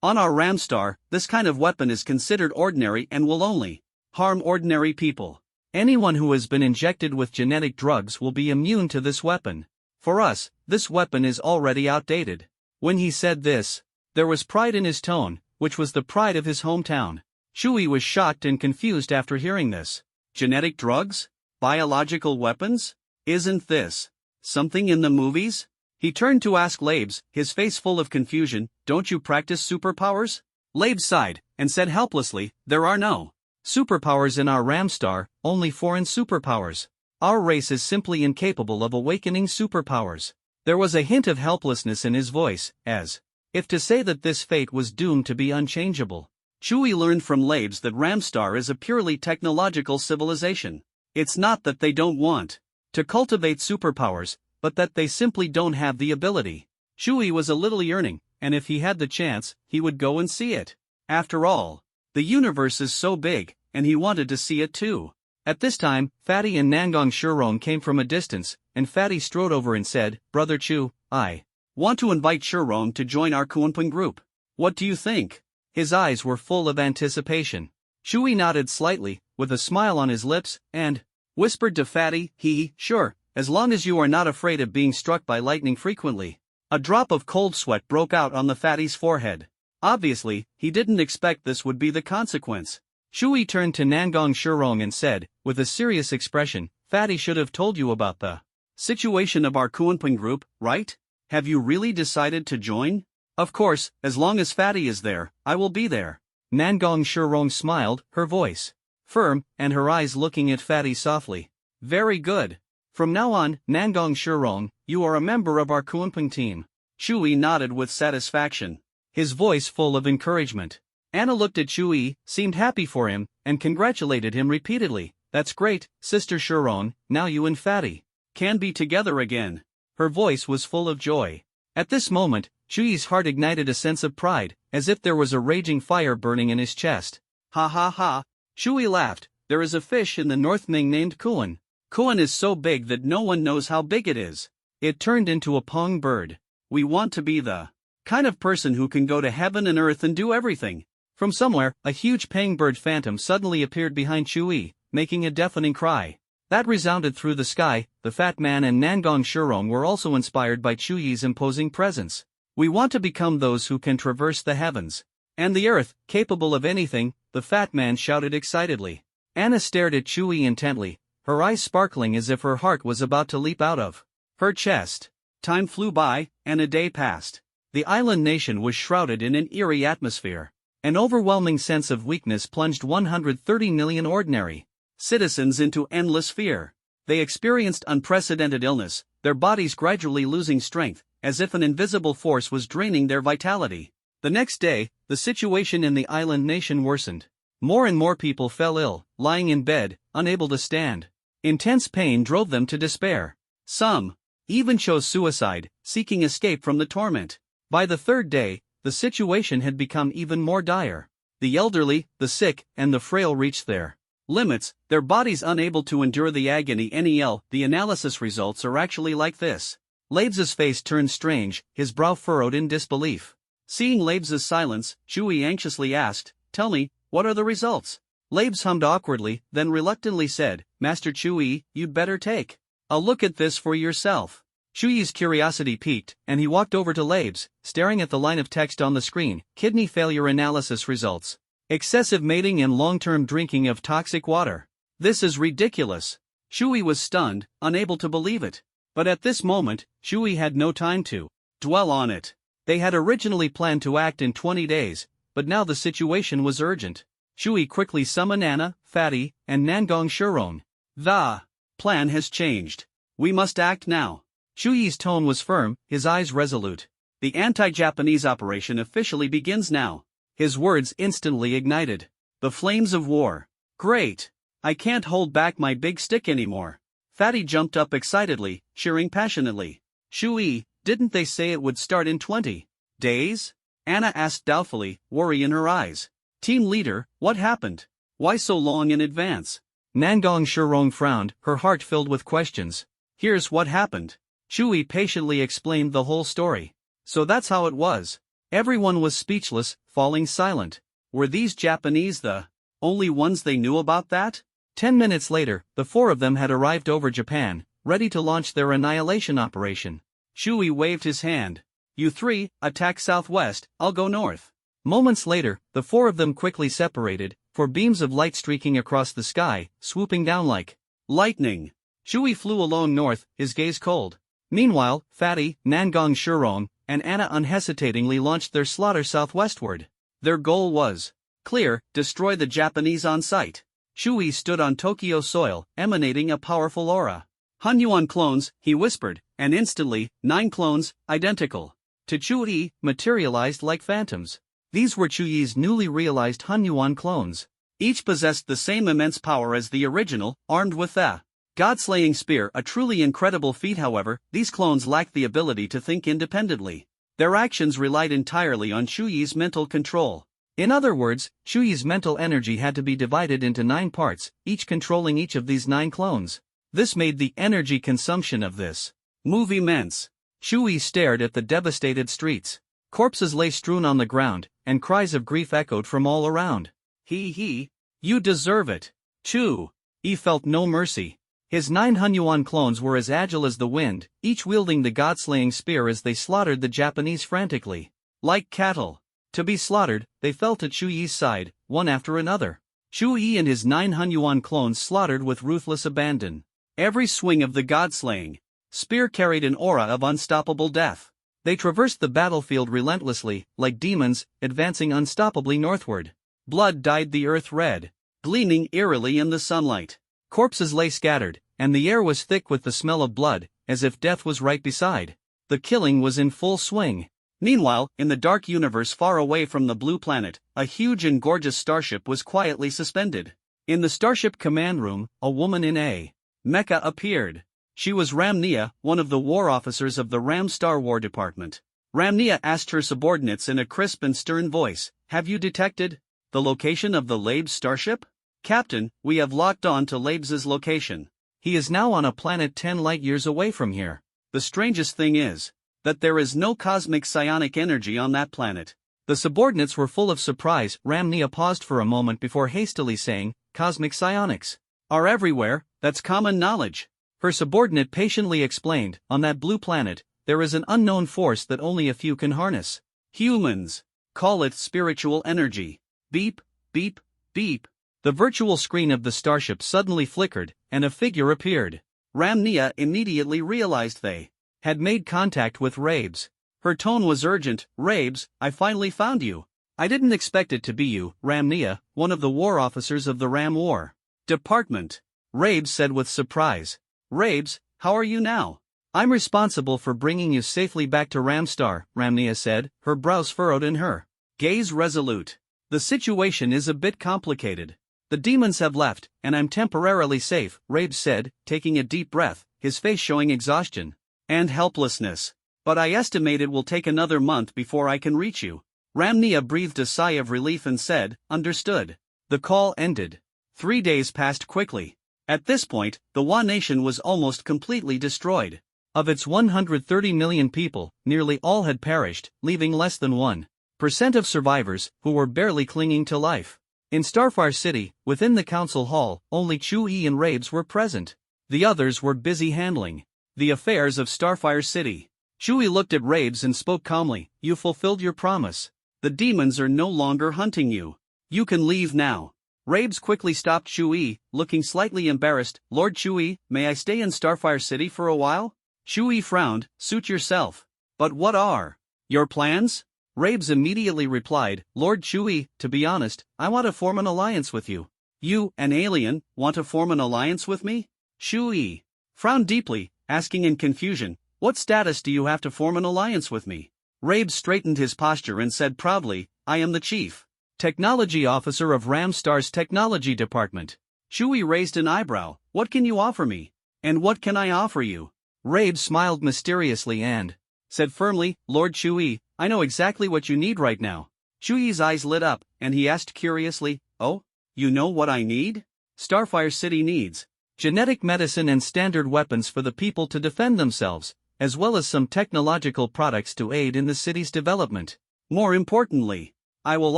On our Ramstar, this kind of weapon is considered ordinary and will only harm ordinary people. Anyone who has been injected with genetic drugs will be immune to this weapon. For us, this weapon is already outdated." When he said this, there was pride in his tone, which was the pride of his hometown. Shui was shocked and confused after hearing this. Genetic drugs? Biological weapons? Isn't this something in the movies? He turned to ask Labes, his face full of confusion, "Don't you practice superpowers?" Labes sighed, and said helplessly, "There are no superpowers in our Ramstar, only foreign superpowers. Our race is simply incapable of awakening superpowers." There was a hint of helplessness in his voice, as if to say that this fate was doomed to be unchangeable. Shui learned from Labes that Ramstar is a purely technological civilization. It's not that they don't want to cultivate superpowers, but that they simply don't have the ability. Shui was a little yearning, and if he had the chance, he would go and see it. After all, the universe is so big, and he wanted to see it too. At this time, Fatty and Nangong Shirong came from a distance, and Fatty strode over and said, "Brother Chu, I want to invite Shirong to join our Kuanping group. What do you think?" His eyes were full of anticipation. Shui nodded slightly, with a smile on his lips, and whispered to Fatty, "Sure, as long as you are not afraid of being struck by lightning frequently." A drop of cold sweat broke out on the Fatty's forehead. Obviously, he didn't expect this would be the consequence. Shui turned to Nangong Shirong and said, with a serious expression, "Fatty should have told you about the situation of our Kuanping group, right? Have you really decided to join?" "Of course, as long as Fatty is there, I will be there." Nangong Shirong smiled, her voice firm, and her eyes looking at Fatty softly. "Very good. From now on, Nangong Shirong, you are a member of our Kuanping team." Shui nodded with satisfaction, his voice full of encouragement. Anna looked at Shui, seemed happy for him, and congratulated him repeatedly. "That's great, Sister Shirong, now you and Fatty can be together again." Her voice was full of joy. At this moment, Shui's heart ignited a sense of pride, as if there was a raging fire burning in his chest. "Ha ha ha," Shui laughed, "there is a fish in the North Ning named Kuan. Kuan is so big that no one knows how big it is. It turned into a pong bird. We want to be the kind of person who can go to heaven and earth and do everything." From somewhere, a huge pangbird phantom suddenly appeared behind Shui, making a deafening cry that resounded through the sky. The fat man and Nangong Shirong were also inspired by Shui's imposing presence. "We want to become those who can traverse the heavens and the earth, capable of anything," the fat man shouted excitedly. Anna stared at Shui intently, her eyes sparkling as if her heart was about to leap out of her chest. Time flew by, and a day passed. The island nation was shrouded in an eerie atmosphere. An overwhelming sense of weakness plunged 130 million ordinary citizens into endless fear. They experienced unprecedented illness, their bodies gradually losing strength, as if an invisible force was draining their vitality. The next day, the situation in the island nation worsened. More and more people fell ill, lying in bed, unable to stand. Intense pain drove them to despair. Some even chose suicide, seeking escape from the torment. By the third day, the situation had become even more dire. The elderly, the sick, and the frail reached their limits, their bodies unable to endure the agony. The analysis results are actually like this. Labes' face turned strange, his brow furrowed in disbelief. Seeing Labes' silence, Shui anxiously asked, "Tell me, what are the results?" Labes hummed awkwardly, then reluctantly said, "Master Shui, you'd better take a look at this for yourself." Shui's curiosity piqued, and he walked over to Labes, staring at the line of text on the screen. Kidney failure analysis results. Excessive mating and long-term drinking of toxic water. This is ridiculous. Shui was stunned, unable to believe it. But at this moment, Shui had no time to dwell on it. They had originally planned to act in 20 days, but now the situation was urgent. Shui quickly summoned Anna, Fatty, and Nangong Shirong. "The plan has changed. We must act now." Shui's tone was firm, his eyes resolute. "The anti-Japanese operation officially begins now. His words instantly ignited the flames of war. Great! I can't hold back my big stick anymore. Fatty jumped up excitedly, cheering passionately. Shui, didn't they say it would start in 20 days? Anna asked doubtfully, worry in her eyes. Team leader, what happened? Why so long in advance? Nangong Shirong frowned, her heart filled with questions. Here's what happened. Shui patiently explained the whole story. So that's how it was. Everyone was speechless, falling silent. Were these Japanese the only ones they knew about that? 10 minutes later, the four of them had arrived over Japan, ready to launch their annihilation operation. Shui waved his hand. You three, attack southwest, I'll go north. Moments later, the four of them quickly separated, for beams of light streaking across the sky, swooping down like lightning. Shui flew along north, his gaze cold. Meanwhile, Fatty, Nangong Shirong, and Anna unhesitatingly launched their slaughter southwestward. Their goal was clear, destroy the Japanese on sight. Shui stood on Tokyo soil, emanating a powerful aura. Hunyuan clones, he whispered, and instantly, 9 clones, identical to Chuyi, materialized like phantoms. These were Chuyi's newly realized Hunyuan clones. Each possessed the same immense power as the original, armed with the God-slaying spear, a truly incredible feat. However, these clones lacked the ability to think independently. Their actions relied entirely on Chuyi's mental control. In other words, Chuyi's mental energy had to be divided into 9 parts, each controlling each of these 9 clones. This made the energy consumption of this move immense. Shui stared at the devastated streets. Corpses lay strewn on the ground, and cries of grief echoed from all around. You deserve it. Chu-yi felt no mercy. His 9 Hunyuan clones were as agile as the wind, each wielding the god-slaying spear as they slaughtered the Japanese frantically. Like cattle to be slaughtered, they fell to Chu-yi's side, one after another. Chu-yi and his 9 Hunyuan clones slaughtered with ruthless abandon. Every swing of the god-slaying spear carried an aura of unstoppable death. They traversed the battlefield relentlessly, like demons, advancing unstoppably northward. Blood dyed the earth red, gleaming eerily in the sunlight. Corpses lay scattered, and the air was thick with the smell of blood, as if death was right beside. The killing was in full swing. Meanwhile, in the dark universe far away from the blue planet, a huge and gorgeous starship was quietly suspended. In the starship command room, a woman in a mecha appeared. She was Ramnia, one of the war officers of the Ram Star War Department. Ramnia asked her subordinates in a crisp and stern voice, "Have you detected the location of the Labes starship?" "Captain, we have locked on to Labes' location. He is now on a planet 10 light-years away from here. The strangest thing is that there is no cosmic psionic energy on that planet." The subordinates were full of surprise. Ramnia paused for a moment before hastily saying, "Cosmic psionics are everywhere, that's common knowledge." Her subordinate patiently explained, "On that blue planet, there is an unknown force that only a few can harness. Humans call it spiritual energy." Beep, beep, beep. The virtual screen of the starship suddenly flickered, and a figure appeared. Ramnia immediately realized they had made contact with Rabes. Her tone was urgent. "Rabes, I finally found you." "I didn't expect it to be you, Ramnia, one of the war officers of the Ram War Department," Rabes said with surprise. "Rabes, how are you now?" "I'm responsible for bringing you safely back to Ramstar," Ramnia said, her brows furrowed and her gaze resolute. "The situation is a bit complicated. The demons have left, and I'm temporarily safe," Rabes said, taking a deep breath, his face showing exhaustion and helplessness. "But I estimate it will take another month before I can reach you." Ramnia breathed a sigh of relief and said, "Understood." The call ended. 3 days passed quickly. At this point, the Wa nation was almost completely destroyed. Of its 130 million people, nearly all had perished, leaving less than 1% of survivors, who were barely clinging to life. In Starfire City, within the council hall, only Chu-yi and Rabes were present. The others were busy handling the affairs of Starfire City. Chu-yi looked at Rabes and spoke calmly, "You fulfilled your promise. The demons are no longer hunting you. You can leave now." Rabes quickly stopped Chu-yi, looking slightly embarrassed. "Lord Chu-yi, may I stay in Starfire City for a while?" Chu-yi frowned, "Suit yourself. But what are your plans?" Rabes immediately replied, "Lord Chu-yi, to be honest, I want to form an alliance with you." "You, an alien, want to form an alliance with me?" Chu-yi frowned deeply, asking in confusion, "What status do you have to form an alliance with me?" Rabes straightened his posture and said proudly, "I am the chief Technology Officer of Ramstar's Technology Department. Shui raised an eyebrow. What can you offer me? And what can I offer you? Rabe smiled mysteriously and said firmly, Lord Shui, I know exactly what you need right now. Shui's eyes lit up, and he asked curiously, oh, you know what I need? Starfire City needs genetic medicine and standard weapons for the people to defend themselves, as well as some technological products to aid in the city's development. More importantly, I will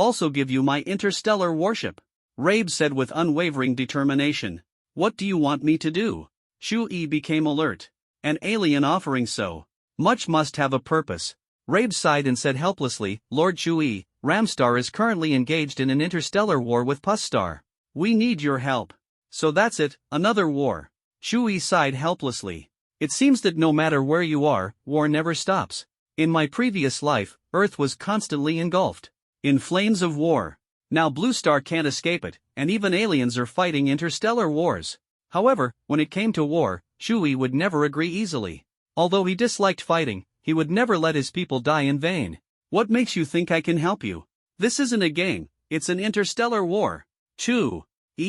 also give you my interstellar warship, Rabe said with unwavering determination. What do you want me to do? Shui became alert. An alien offering so much must have a purpose. Rabe sighed and said helplessly, Lord Shui, Ramstar is currently engaged in an interstellar war with Pusstar. We need your help. So that's it, another war. Shui sighed helplessly. It seems that no matter where you are, war never stops. In my previous life, Earth was constantly engulfed in flames of war. Now Blue Star can't escape it, and even aliens are fighting interstellar wars. However, when it came to war, Shui would never agree easily. Although he disliked fighting, he would never let his people die in vain. What makes you think I can help you? This isn't a game, it's an interstellar war. Shui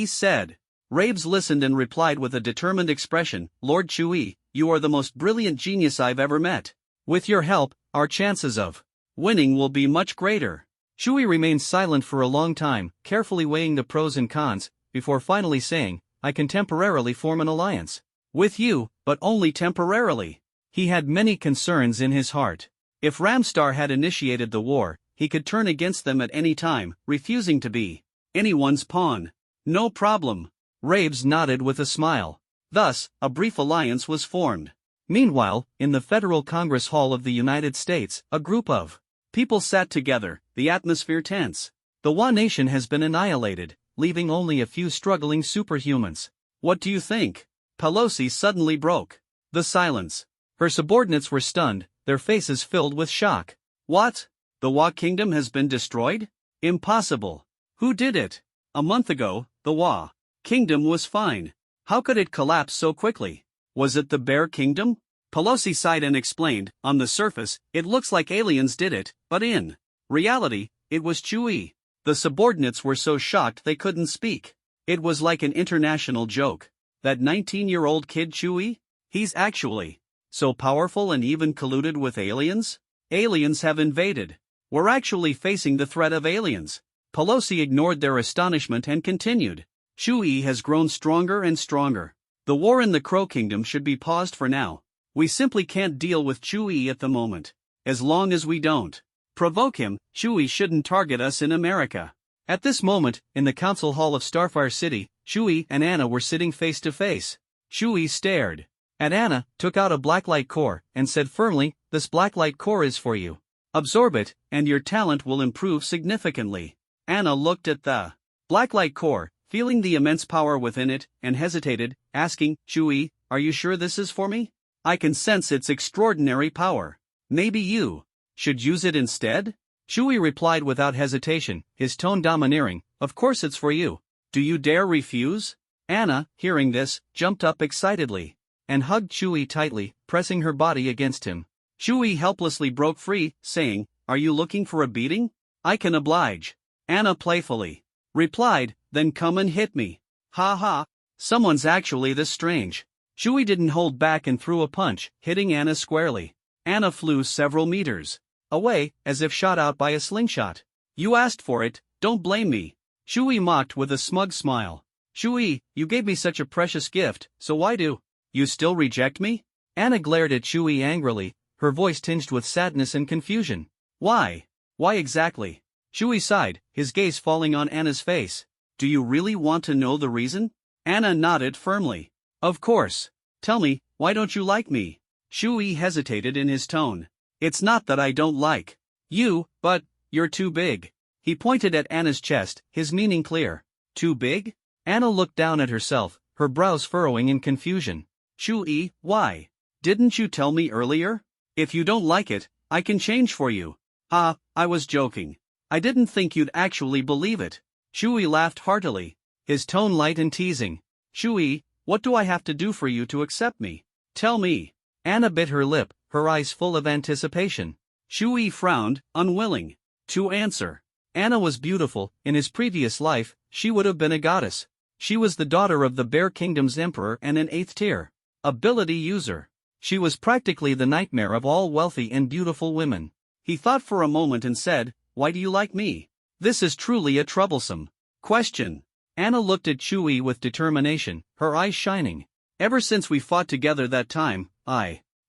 said. Rabes listened and replied with a determined expression, Lord Shui, you are the most brilliant genius I've ever met. With your help, our chances of winning will be much greater. Shui remained silent for a long time, carefully weighing the pros and cons, before finally saying, I can temporarily form an alliance with you, but only temporarily. He had many concerns in his heart. If Ramstar had initiated the war, he could turn against them at any time, refusing to be anyone's pawn. No problem. Rabes nodded with a smile. Thus, a brief alliance was formed. Meanwhile, in the Federal Congress Hall of the United States, a group of people sat together, the atmosphere tense. The Wa Nation has been annihilated, leaving only a few struggling superhumans. What do you think? Pelosi suddenly broke the silence. Her subordinates were stunned, their faces filled with shock. What? The Wa Kingdom has been destroyed? Impossible. Who did it? A month ago, the Wa Kingdom was fine. How could it collapse so quickly? Was it the Bear Kingdom? Pelosi sighed and explained, on the surface, it looks like aliens did it, but in reality, it was Chewie. The subordinates were so shocked they couldn't speak. It was like an international joke. That 19-year-old kid Chewie? He's actually so powerful and even colluded with aliens? Aliens have invaded. We're actually facing the threat of aliens. Pelosi ignored their astonishment and continued. Chewie has grown stronger and stronger. The war in the Crow Kingdom should be paused for now. We simply can't deal with Chewie at the moment. As long as we don't provoke him, Chewie shouldn't target us in America. At this moment, in the Council Hall of Starfire City, Chewie and Anna were sitting face to face. Chewie stared at Anna, took out a blacklight core, and said firmly, this blacklight core is for you. Absorb it, and your talent will improve significantly. Anna looked at the blacklight core, feeling the immense power within it, and hesitated, asking, Chewie, are you sure this is for me? I can sense its extraordinary power. Maybe you should use it instead? Chewie replied without hesitation, his tone domineering, of course it's for you. Do you dare refuse? Anna, hearing this, jumped up excitedly and hugged Chewie tightly, pressing her body against him. Chewie helplessly broke free, saying, are you looking for a beating? I can oblige. Anna playfully replied, then come and hit me. Ha ha, someone's actually this strange. Chewie didn't hold back and threw a punch, hitting Anna squarely. Anna flew several meters away, as if shot out by a slingshot. You asked for it, don't blame me. Chewie mocked with a smug smile. Chewie, you gave me such a precious gift, so why do you still reject me? Anna glared at Chewie angrily, her voice tinged with sadness and confusion. Why? Why exactly? Chewie sighed, his gaze falling on Anna's face. Do you really want to know the reason? Anna nodded firmly. Of course. Tell me, why don't you like me? Chewie hesitated in his tone. It's not that I don't like you, but you're too big. He pointed at Anna's chest, his meaning clear. Too big? Anna looked down at herself, her brows furrowing in confusion. Chewie, why? Didn't you tell me earlier? If you don't like it, I can change for you. Ah, I was joking. I didn't think you'd actually believe it. Chewie laughed heartily, his tone light and teasing. Chewie, what do I have to do for you to accept me? Tell me. Anna bit her lip, her eyes full of anticipation. Chewie frowned, unwilling to answer. Anna was beautiful. In his previous life, she would have been a goddess. She was the daughter of the Bear Kingdom's emperor and an 8th tier ability user. She was practically the nightmare of all wealthy and beautiful women. He thought for a moment and said, "Why do you like me? This is truly a troublesome question." Anna looked at Chewie with determination, her eyes shining. "Ever since we fought together that time,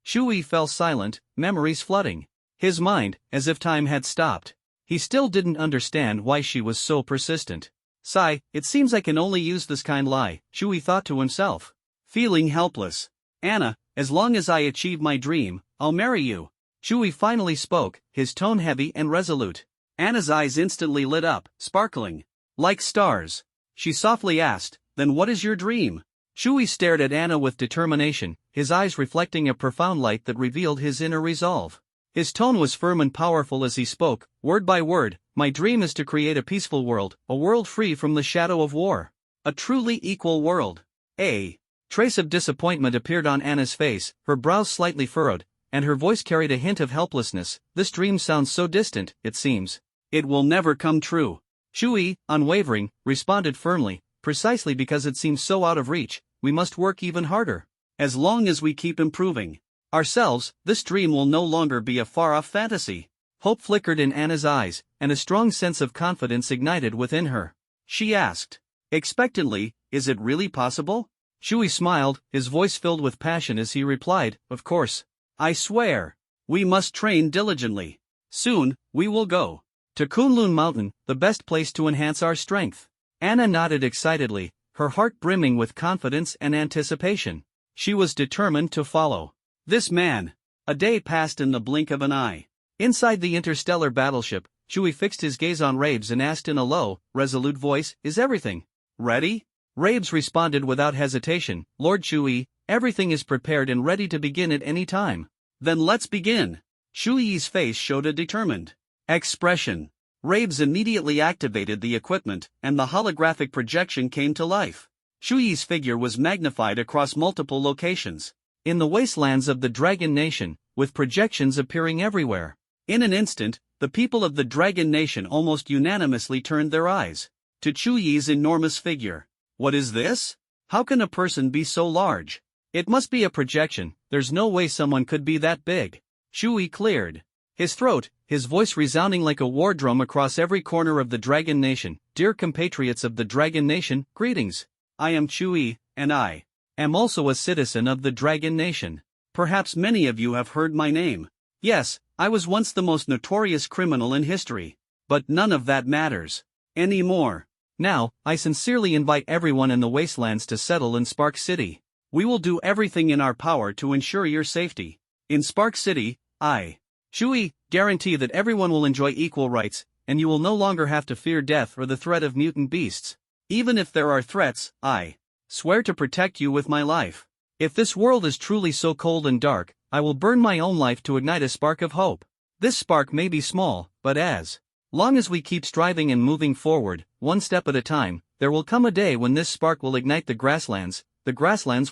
Chewie fell silent, memories flooding his mind, as if time had stopped. He still didn't understand why she was so persistent. Sigh, it seems I can only use this kind lie, Chewie thought to himself. Feeling helpless. "Anna, as long as I achieve my dream, I'll marry you." Chewie finally spoke, his tone heavy and resolute. Anna's eyes instantly lit up, sparkling like stars. She softly asked, "Then what is your dream?" Chewie stared at Anna with determination, his eyes reflecting a profound light that revealed his inner resolve. His tone was firm and powerful as he spoke, word by word. "My dream is to create a peaceful world, a world free from the shadow of war. A truly equal world." A trace of disappointment appeared on Anna's face, her brows slightly furrowed, and her voice carried a hint of helplessness. "This dream sounds so distant, it seems. It will never come true." Chewie, unwavering, responded firmly, "Precisely because it seems so out of reach, we must work even harder. As long as we keep improving ourselves, this dream will no longer be a far-off fantasy." Hope flickered in Anna's eyes, and a strong sense of confidence ignited within her. She asked expectantly, "Is it really possible?" Chewie smiled, his voice filled with passion as he replied, "Of course. I swear. We must train diligently. Soon, we will go to Kunlun Mountain, the best place to enhance our strength." Anna nodded excitedly, her heart brimming with confidence and anticipation. She was determined to follow this man. A day passed in the blink of an eye. Inside the interstellar battleship, Chewie fixed his gaze on Rabes and asked in a low, resolute voice, "Is everything ready?" Rabes responded without hesitation, "Lord Chewie, everything is prepared and ready to begin at any time." "Then let's begin." Chewie's face showed a determined expression. Rabes immediately activated the equipment, and the holographic projection came to life. Chewie's figure was magnified across multiple locations in the wastelands of the Dragon Nation, with projections appearing everywhere. In an instant, the people of the Dragon Nation almost unanimously turned their eyes to Chewie's enormous figure. "What is this? How can a person be so large? It must be a projection, there's no way someone could be that big." Chewie cleared his throat, his voice resounding like a war drum across every corner of the Dragon Nation. "Dear compatriots of the Dragon Nation, greetings. I am Chewie, and I am also a citizen of the Dragon Nation. Perhaps many of you have heard my name. Yes, I was once the most notorious criminal in history. But none of that matters anymore. Now, I sincerely invite everyone in the wastelands to settle in Spark City. We will do everything in our power to ensure your safety. In Spark City, I, Chewie, guarantee that everyone will enjoy equal rights, and you will no longer have to fear death or the threat of mutant beasts. Even if there are threats, I swear to protect you with my life. If this world is truly so cold and dark, I will burn my own life to ignite a spark of hope. This spark may be small, but as long as we keep striving and moving forward, one step at a time, there will come a day when this spark will ignite the grasslands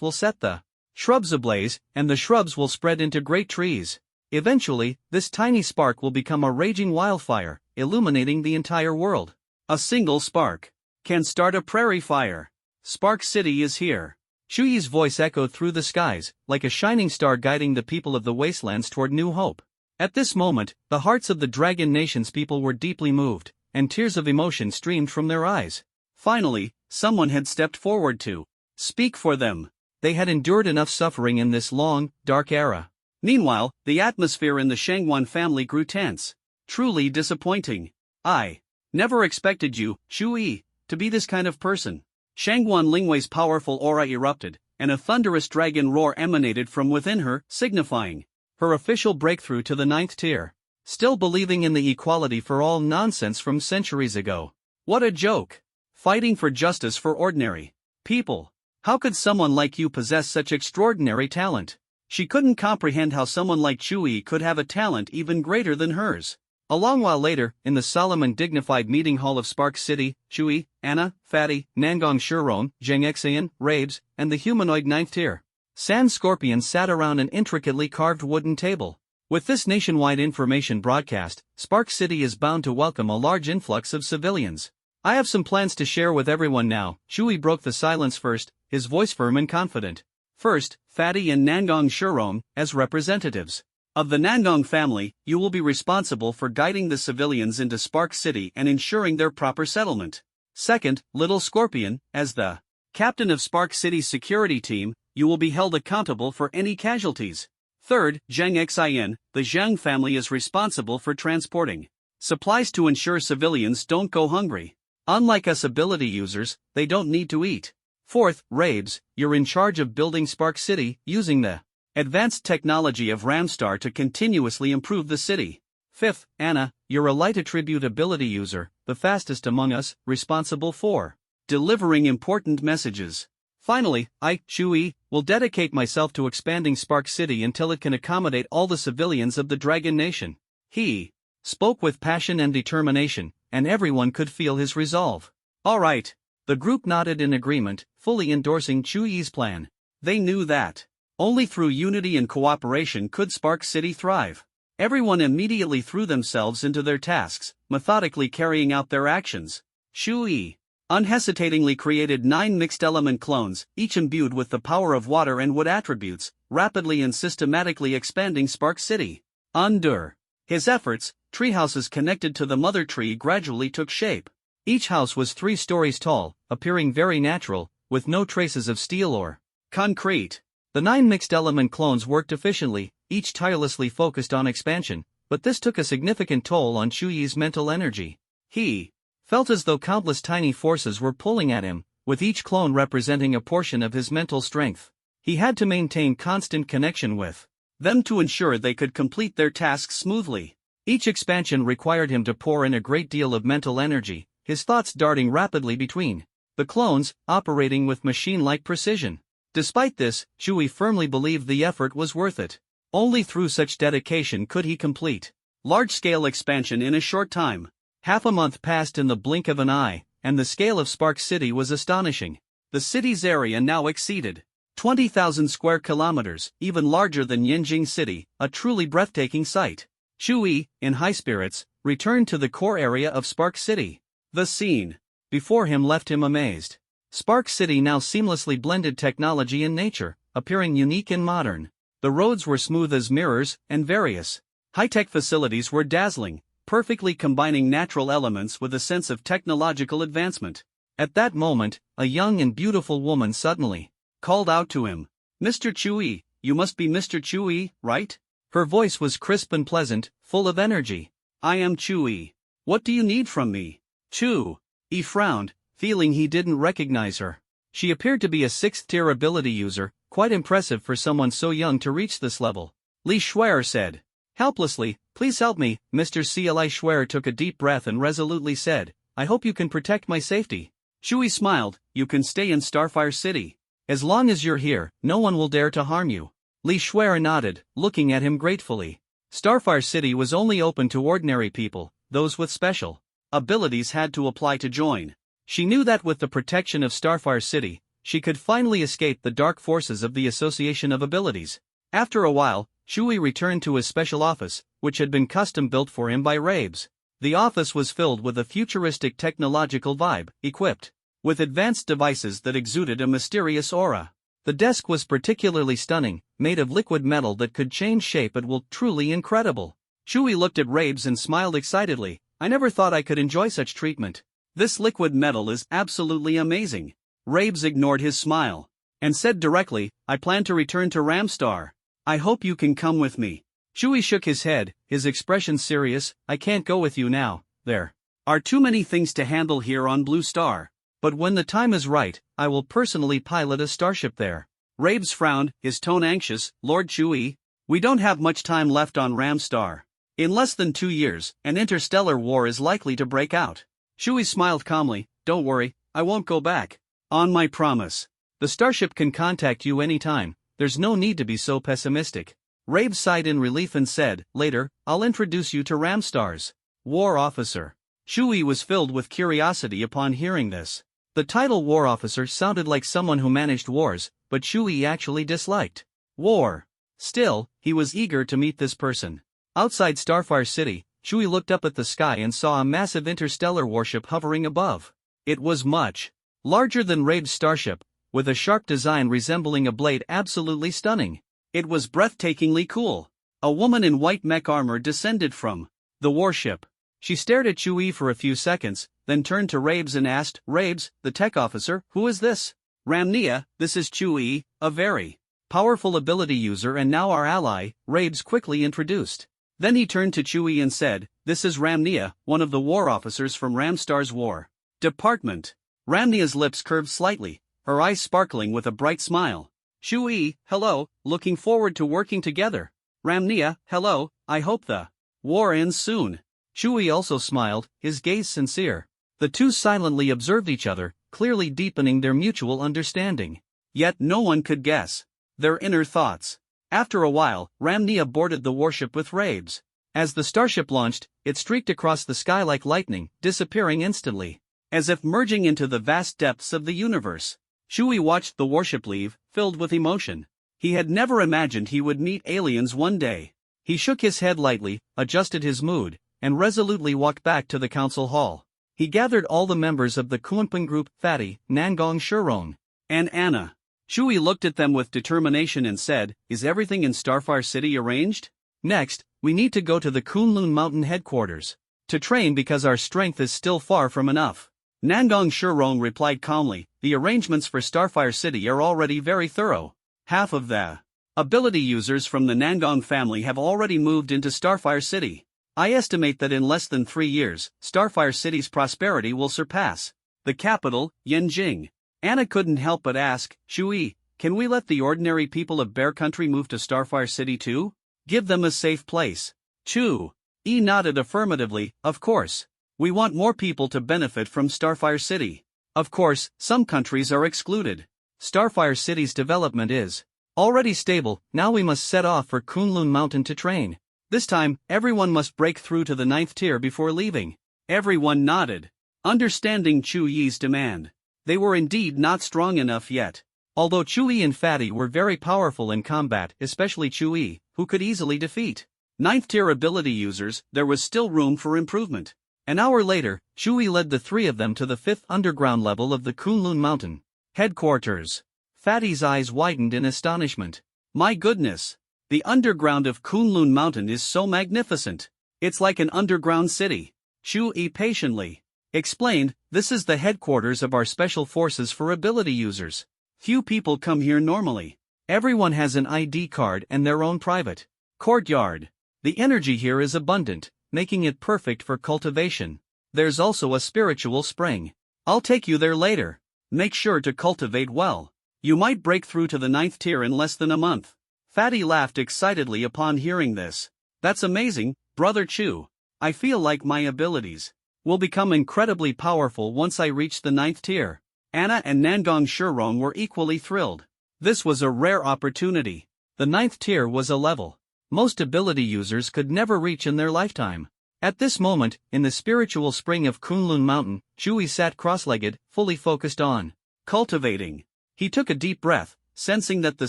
will set the shrubs ablaze, and the shrubs will spread into great trees. Eventually, this tiny spark will become a raging wildfire, illuminating the entire world. A single spark can start a prairie fire. Spark City is here." Chewie's voice echoed through the skies, like a shining star guiding the people of the wastelands toward new hope. At this moment, the hearts of the Dragon Nation's people were deeply moved, and tears of emotion streamed from their eyes. Finally, someone had stepped forward to speak for them. They had endured enough suffering in this long, dark era. Meanwhile, the atmosphere in the Shangwan family grew tense. "Truly disappointing. I never expected you, Chewie, to be this kind of person." Shangwan Lingwei's powerful aura erupted, and a thunderous dragon roar emanated from within her, signifying her official breakthrough to the 9th tier. Still believing in the equality for all nonsense from centuries ago. What a joke! Fighting for justice for ordinary people. How could someone like you possess such extraordinary talent? She couldn't comprehend how someone like Chewie could have a talent even greater than hers. A long while later, in the solemn and dignified meeting hall of Spark City, Chewie, Anna, Fatty, Nangong Shiron, Zheng Xian, Rabes, and the humanoid 9th tier Sand Scorpion sat around an intricately carved wooden table. With this nationwide information broadcast, Spark City is bound to welcome a large influx of civilians. I have some plans to share with everyone now. Chewie broke the silence first, his voice firm and confident. First, Fatty and Nangong Shurong, as representatives of the Nangong family, you will be responsible for guiding the civilians into Spark City and ensuring their proper settlement. Second, Little Scorpion, as the captain of Spark City's security team, you will be held accountable for any casualties. Third, Zhang Xian, the Zhang family is responsible for transporting supplies to ensure civilians don't go hungry. Unlike us ability users, they don't need to eat. Fourth, Rabes, you're in charge of building Spark City, using the advanced technology of Ramstar to continuously improve the city. Fifth, Anna, you're a light attribute ability user, the fastest among us, responsible for delivering important messages. Finally, I, Chewie, will dedicate myself to expanding Spark City until it can accommodate all the civilians of the Dragon Nation. He spoke with passion and determination, and everyone could feel his resolve. All right. The group nodded in agreement, fully endorsing Chewie's plan. They knew that only through unity and cooperation could Spark City thrive. Everyone immediately threw themselves into their tasks, methodically carrying out their actions. Chewie unhesitatingly created 9 mixed-element clones, each imbued with the power of water and wood attributes, rapidly and systematically expanding Spark City. Under his efforts, treehouses connected to the mother tree gradually took shape. Each house was 3 stories tall, appearing very natural, with no traces of steel or concrete. The 9 mixed-element clones worked efficiently, each tirelessly focused on expansion, but this took a significant toll on Chewie's mental energy. He felt as though countless tiny forces were pulling at him, with each clone representing a portion of his mental strength. He had to maintain constant connection with them to ensure they could complete their tasks smoothly. Each expansion required him to pour in a great deal of mental energy, his thoughts darting rapidly between the clones, operating with machine-like precision. Despite this, Chewie firmly believed the effort was worth it. Only through such dedication could he complete large-scale expansion in a short time. Half a month passed in the blink of an eye, and the scale of Spark City was astonishing. The city's area now exceeded 20,000 square kilometers, even larger than Yanjing City, a truly breathtaking sight. Chewie, in high spirits, returned to the core area of Spark City. The scene before him left him amazed. Spark City now seamlessly blended technology and nature, appearing unique and modern. The roads were smooth as mirrors, and various high-tech facilities were dazzling, perfectly combining natural elements with a sense of technological advancement. At that moment, a young and beautiful woman suddenly called out to him, "Mr. Chewie, you must be Mr. Chewie, right?" Her voice was crisp and pleasant, full of energy. "I am Chewie. What do you need from me?" He frowned, feeling he didn't recognize her. She appeared to be a 6th-tier ability user, quite impressive for someone so young to reach this level. Li Shuer said helplessly, "Please help me." Mr. Cli Shuer took a deep breath and resolutely said, "I hope you can protect my safety." Chewie smiled, "You can stay in Starfire City. As long as you're here, no one will dare to harm you." Li Shuer nodded, looking at him gratefully. Starfire City was only open to ordinary people, those with special abilities had to apply to join. She knew that with the protection of Starfire City, she could finally escape the dark forces of the Association of Abilities. After a while, Chewie returned to his special office, which had been custom-built for him by Rabes. The office was filled with a futuristic technological vibe, equipped with advanced devices that exuded a mysterious aura. The desk was particularly stunning, made of liquid metal that could change shape at will, truly incredible. Chewie looked at Rabes and smiled excitedly. "I never thought I could enjoy such treatment. This liquid metal is absolutely amazing." Rabes ignored his smile and said directly, "I plan to return to Ramstar. I hope you can come with me." Chewie shook his head, his expression serious. "I can't go with you now. There are too many things to handle here on Blue Star. But when the time is right, I will personally pilot a starship there." Rabes frowned, his tone anxious. "Lord Chewie, we don't have much time left on Ramstar. In less than 2 years, an interstellar war is likely to break out." Chewie smiled calmly. "Don't worry, I won't go back. On my promise. The starship can contact you anytime, there's no need to be so pessimistic." Rabes sighed in relief and said, "Later, I'll introduce you to Ramstar's war officer." Chewie was filled with curiosity upon hearing this. The title war officer sounded like someone who managed wars, but Chewie actually disliked war. Still, he was eager to meet this person. Outside Starfire City, Shui looked up at the sky and saw a massive interstellar warship hovering above. It was much larger than Rabe's starship, with a sharp design resembling a blade absolutely stunning. It was breathtakingly cool. A woman in white mech armor descended from the warship. She stared at Shui for a few seconds, then turned to Rabes and asked, "Rabes, the tech officer, who is this?" "Ramnia, this is Shui, a very powerful ability user and now our ally," Rabes quickly introduced. Then he turned to Shui and said, "This is Ramnia, one of the war officers from Ramstar's war department." Ramnia's lips curved slightly, her eyes sparkling with a bright smile. "Shui, hello, looking forward to working together." "Ramnia, hello, I hope the war ends soon." Shui also smiled, his gaze sincere. The two silently observed each other, clearly deepening their mutual understanding. Yet no one could guess their inner thoughts. After a while, Ramnia boarded the warship with Rabes. As the starship launched, it streaked across the sky like lightning, disappearing instantly, as if merging into the vast depths of the universe. Shui watched the warship leave, filled with emotion. He had never imagined he would meet aliens one day. He shook his head lightly, adjusted his mood, and resolutely walked back to the council hall. He gathered all the members of the Kunpeng group, Fatty, Nangong Shurong, and Anna. Shui looked at them with determination and said, "Is everything in Starfire City arranged? Next, we need to go to the Kunlun Mountain headquarters to train because our strength is still far from enough." Nangong Shurong replied calmly, "The arrangements for Starfire City are already very thorough. Half of the ability users from the Nangong family have already moved into Starfire City. I estimate that in less than 3 years, Starfire City's prosperity will surpass the capital, Yanjing." Anna couldn't help but ask, "Shui, can we let the ordinary people of Bear Country move to Starfire City too? Give them a safe place?" Chu E nodded affirmatively, "Of course. We want more people to benefit from Starfire City. Of course, some countries are excluded. Starfire City's development is already stable, now we must set off for Kunlun Mountain to train. This time, everyone must break through to the 9th tier before leaving." Everyone nodded, understanding Chu Yi's demand. They were indeed not strong enough yet. Although Chui and Fatty were very powerful in combat, especially Chui, who could easily defeat 9th tier ability users, there was still room for improvement. An hour later, Chui led the 3 of them to the 5th underground level of the Kunlun Mountain headquarters. Fatty's eyes widened in astonishment. "My goodness! The underground of Kunlun Mountain is so magnificent. It's like an underground city." Chui patiently explained, "This is the headquarters of our special forces for ability users. Few people come here normally. Everyone has an ID card and their own private courtyard. The energy here is abundant, making it perfect for cultivation. There's also a spiritual spring. I'll take you there later. Make sure to cultivate well. You might break through to the 9th tier in less than a month." Fatty laughed excitedly upon hearing this. "That's amazing, Brother Chu. I feel like my abilities will become incredibly powerful once I reach the 9th tier." Anna and Nangong Shurong were equally thrilled. This was a rare opportunity. The 9th tier was a level most ability users could never reach in their lifetime. At this moment, in the spiritual spring of Kunlun Mountain, Chui sat cross-legged, fully focused on cultivating. He took a deep breath, sensing that the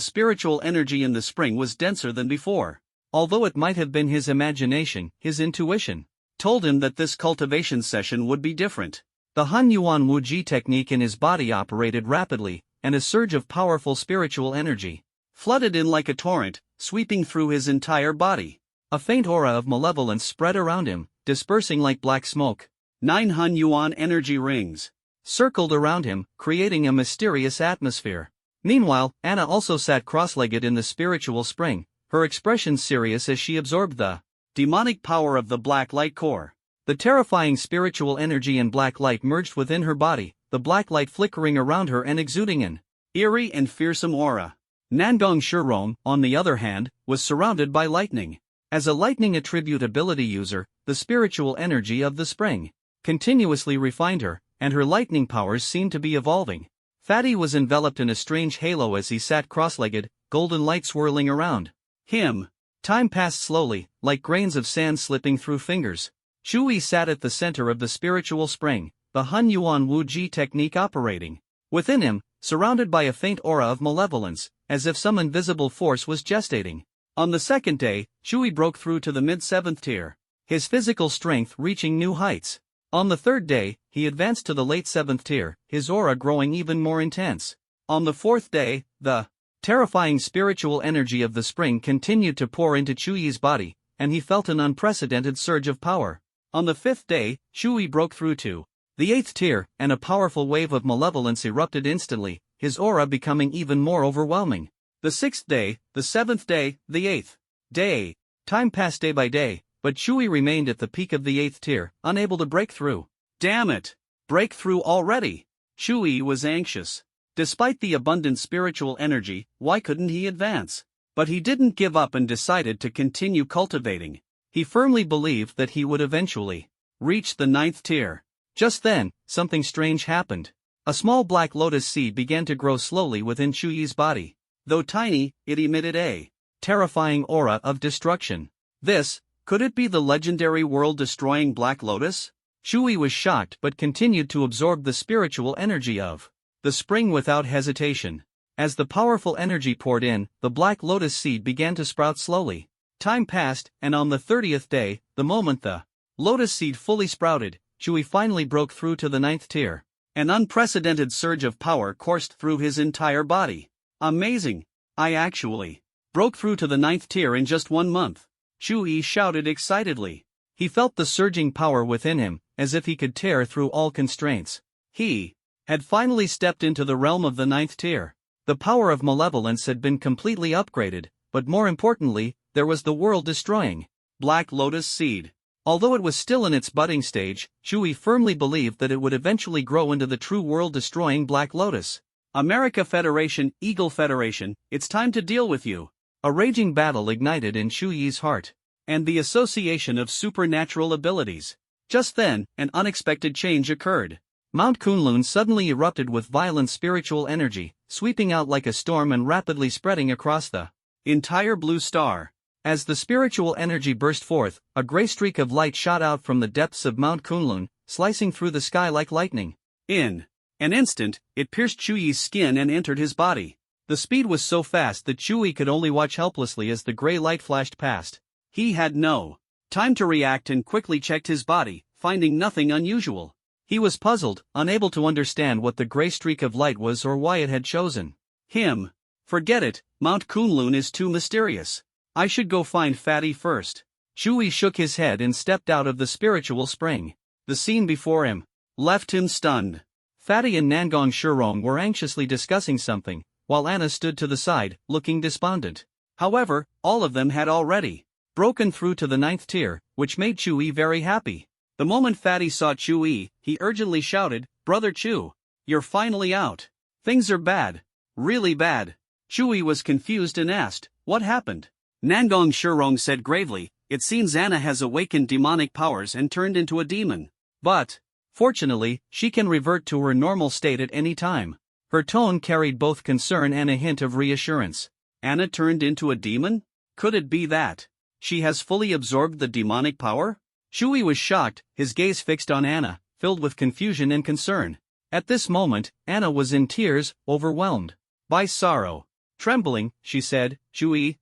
spiritual energy in the spring was denser than before. Although it might have been his imagination, his intuition told him that this cultivation session would be different. The Han Yuan Wu Ji technique in his body operated rapidly, and a surge of powerful spiritual energy flooded in like a torrent, sweeping through his entire body. A faint aura of malevolence spread around him, dispersing like black smoke. 9 Han Yuan energy rings circled around him, creating a mysterious atmosphere. Meanwhile, Anna also sat cross-legged in the spiritual spring, her expression serious as she absorbed the demonic power of the black light core. The terrifying spiritual energy and black light merged within her body, the black light flickering around her and exuding an eerie and fearsome aura. Nangong Shurong, on the other hand, was surrounded by lightning. As a lightning attribute ability user, the spiritual energy of the spring continuously refined her, and her lightning powers seemed to be evolving. Fatty was enveloped in a strange halo as he sat cross-legged, golden light swirling around him. Time passed slowly, like grains of sand slipping through fingers. Chui sat at the center of the spiritual spring, the Han Yuan Wu Ji technique operating within him, surrounded by a faint aura of malevolence, as if some invisible force was gestating. On the second day, Chewie broke through to the mid-7th tier, his physical strength reaching new heights. On the third day, he advanced to the late 7th tier, his aura growing even more intense. On the fourth day, the terrifying spiritual energy of the spring continued to pour into Chewie's body, and he felt an unprecedented surge of power. On the fifth day, Chewie broke through to the 8th tier, and a powerful wave of malevolence erupted instantly, his aura becoming even more overwhelming. The 6th day, the 7th day, the 8th day. Time passed day by day, but Chewie remained at the peak of the 8th tier, unable to break through. Damn it! Break through already! Chewie was anxious. Despite the abundant spiritual energy, why couldn't he advance? But he didn't give up and decided to continue cultivating. He firmly believed that he would eventually reach the 9th tier. Just then, something strange happened. A small black lotus seed began to grow slowly within Chewie's body. Though tiny, it emitted a terrifying aura of destruction. Could it be the legendary world-destroying Black Lotus? Chewie was shocked but continued to absorb the spiritual energy of the spring without hesitation. As the powerful energy poured in, the Black Lotus seed began to sprout slowly. Time passed, and on the 30th day, the moment the lotus seed fully sprouted, Chewie finally broke through to the 9th tier. An unprecedented surge of power coursed through his entire body. Amazing! I actually broke through to the 9th tier in just 1 month. Chewie shouted excitedly. He felt the surging power within him, as if he could tear through all constraints. He had finally stepped into the realm of the 9th tier. The power of malevolence had been completely upgraded, but more importantly, there was the world-destroying Black Lotus seed. Although it was still in its budding stage, Chewie firmly believed that it would eventually grow into the true world-destroying Black Lotus. America Federation, Eagle Federation, it's time to deal with you. A raging battle ignited in Chewie's heart. And the association of supernatural abilities. Just then, an unexpected change occurred. Mount Kunlun suddenly erupted with violent spiritual energy, sweeping out like a storm and rapidly spreading across the entire blue star. As the spiritual energy burst forth, a gray streak of light shot out from the depths of Mount Kunlun, slicing through the sky like lightning. In an instant, it pierced Chewie's skin and entered his body. The speed was so fast that Chewie could only watch helplessly as the gray light flashed past. He had no time to react and quickly checked his body, finding nothing unusual. He was puzzled, unable to understand what the gray streak of light was or why it had chosen him. Forget it, Mount Kunlun is too mysterious. I should go find Fatty first. Chewie shook his head and stepped out of the spiritual spring. The scene before him left him stunned. Fatty and Nangong Shurong were anxiously discussing something, while Anna stood to the side, looking despondent. However, all of them had already broken through to the 9th tier, which made Chewie very happy. The moment Fatty saw Chewie, he urgently shouted, "Brother Chew, you're finally out. Things are bad. Really bad." Chewie was confused and asked, "What happened?" Nangong Shurong said gravely, "It seems Anna has awakened demonic powers and turned into a demon. But, fortunately, she can revert to her normal state at any time." Her tone carried both concern and a hint of reassurance. Anna turned into a demon? Could it be that she has fully absorbed the demonic power? Chewie was shocked, his gaze fixed on Anna, filled with confusion and concern. At this moment, Anna was in tears, overwhelmed by sorrow. Trembling, she said, "Chewie,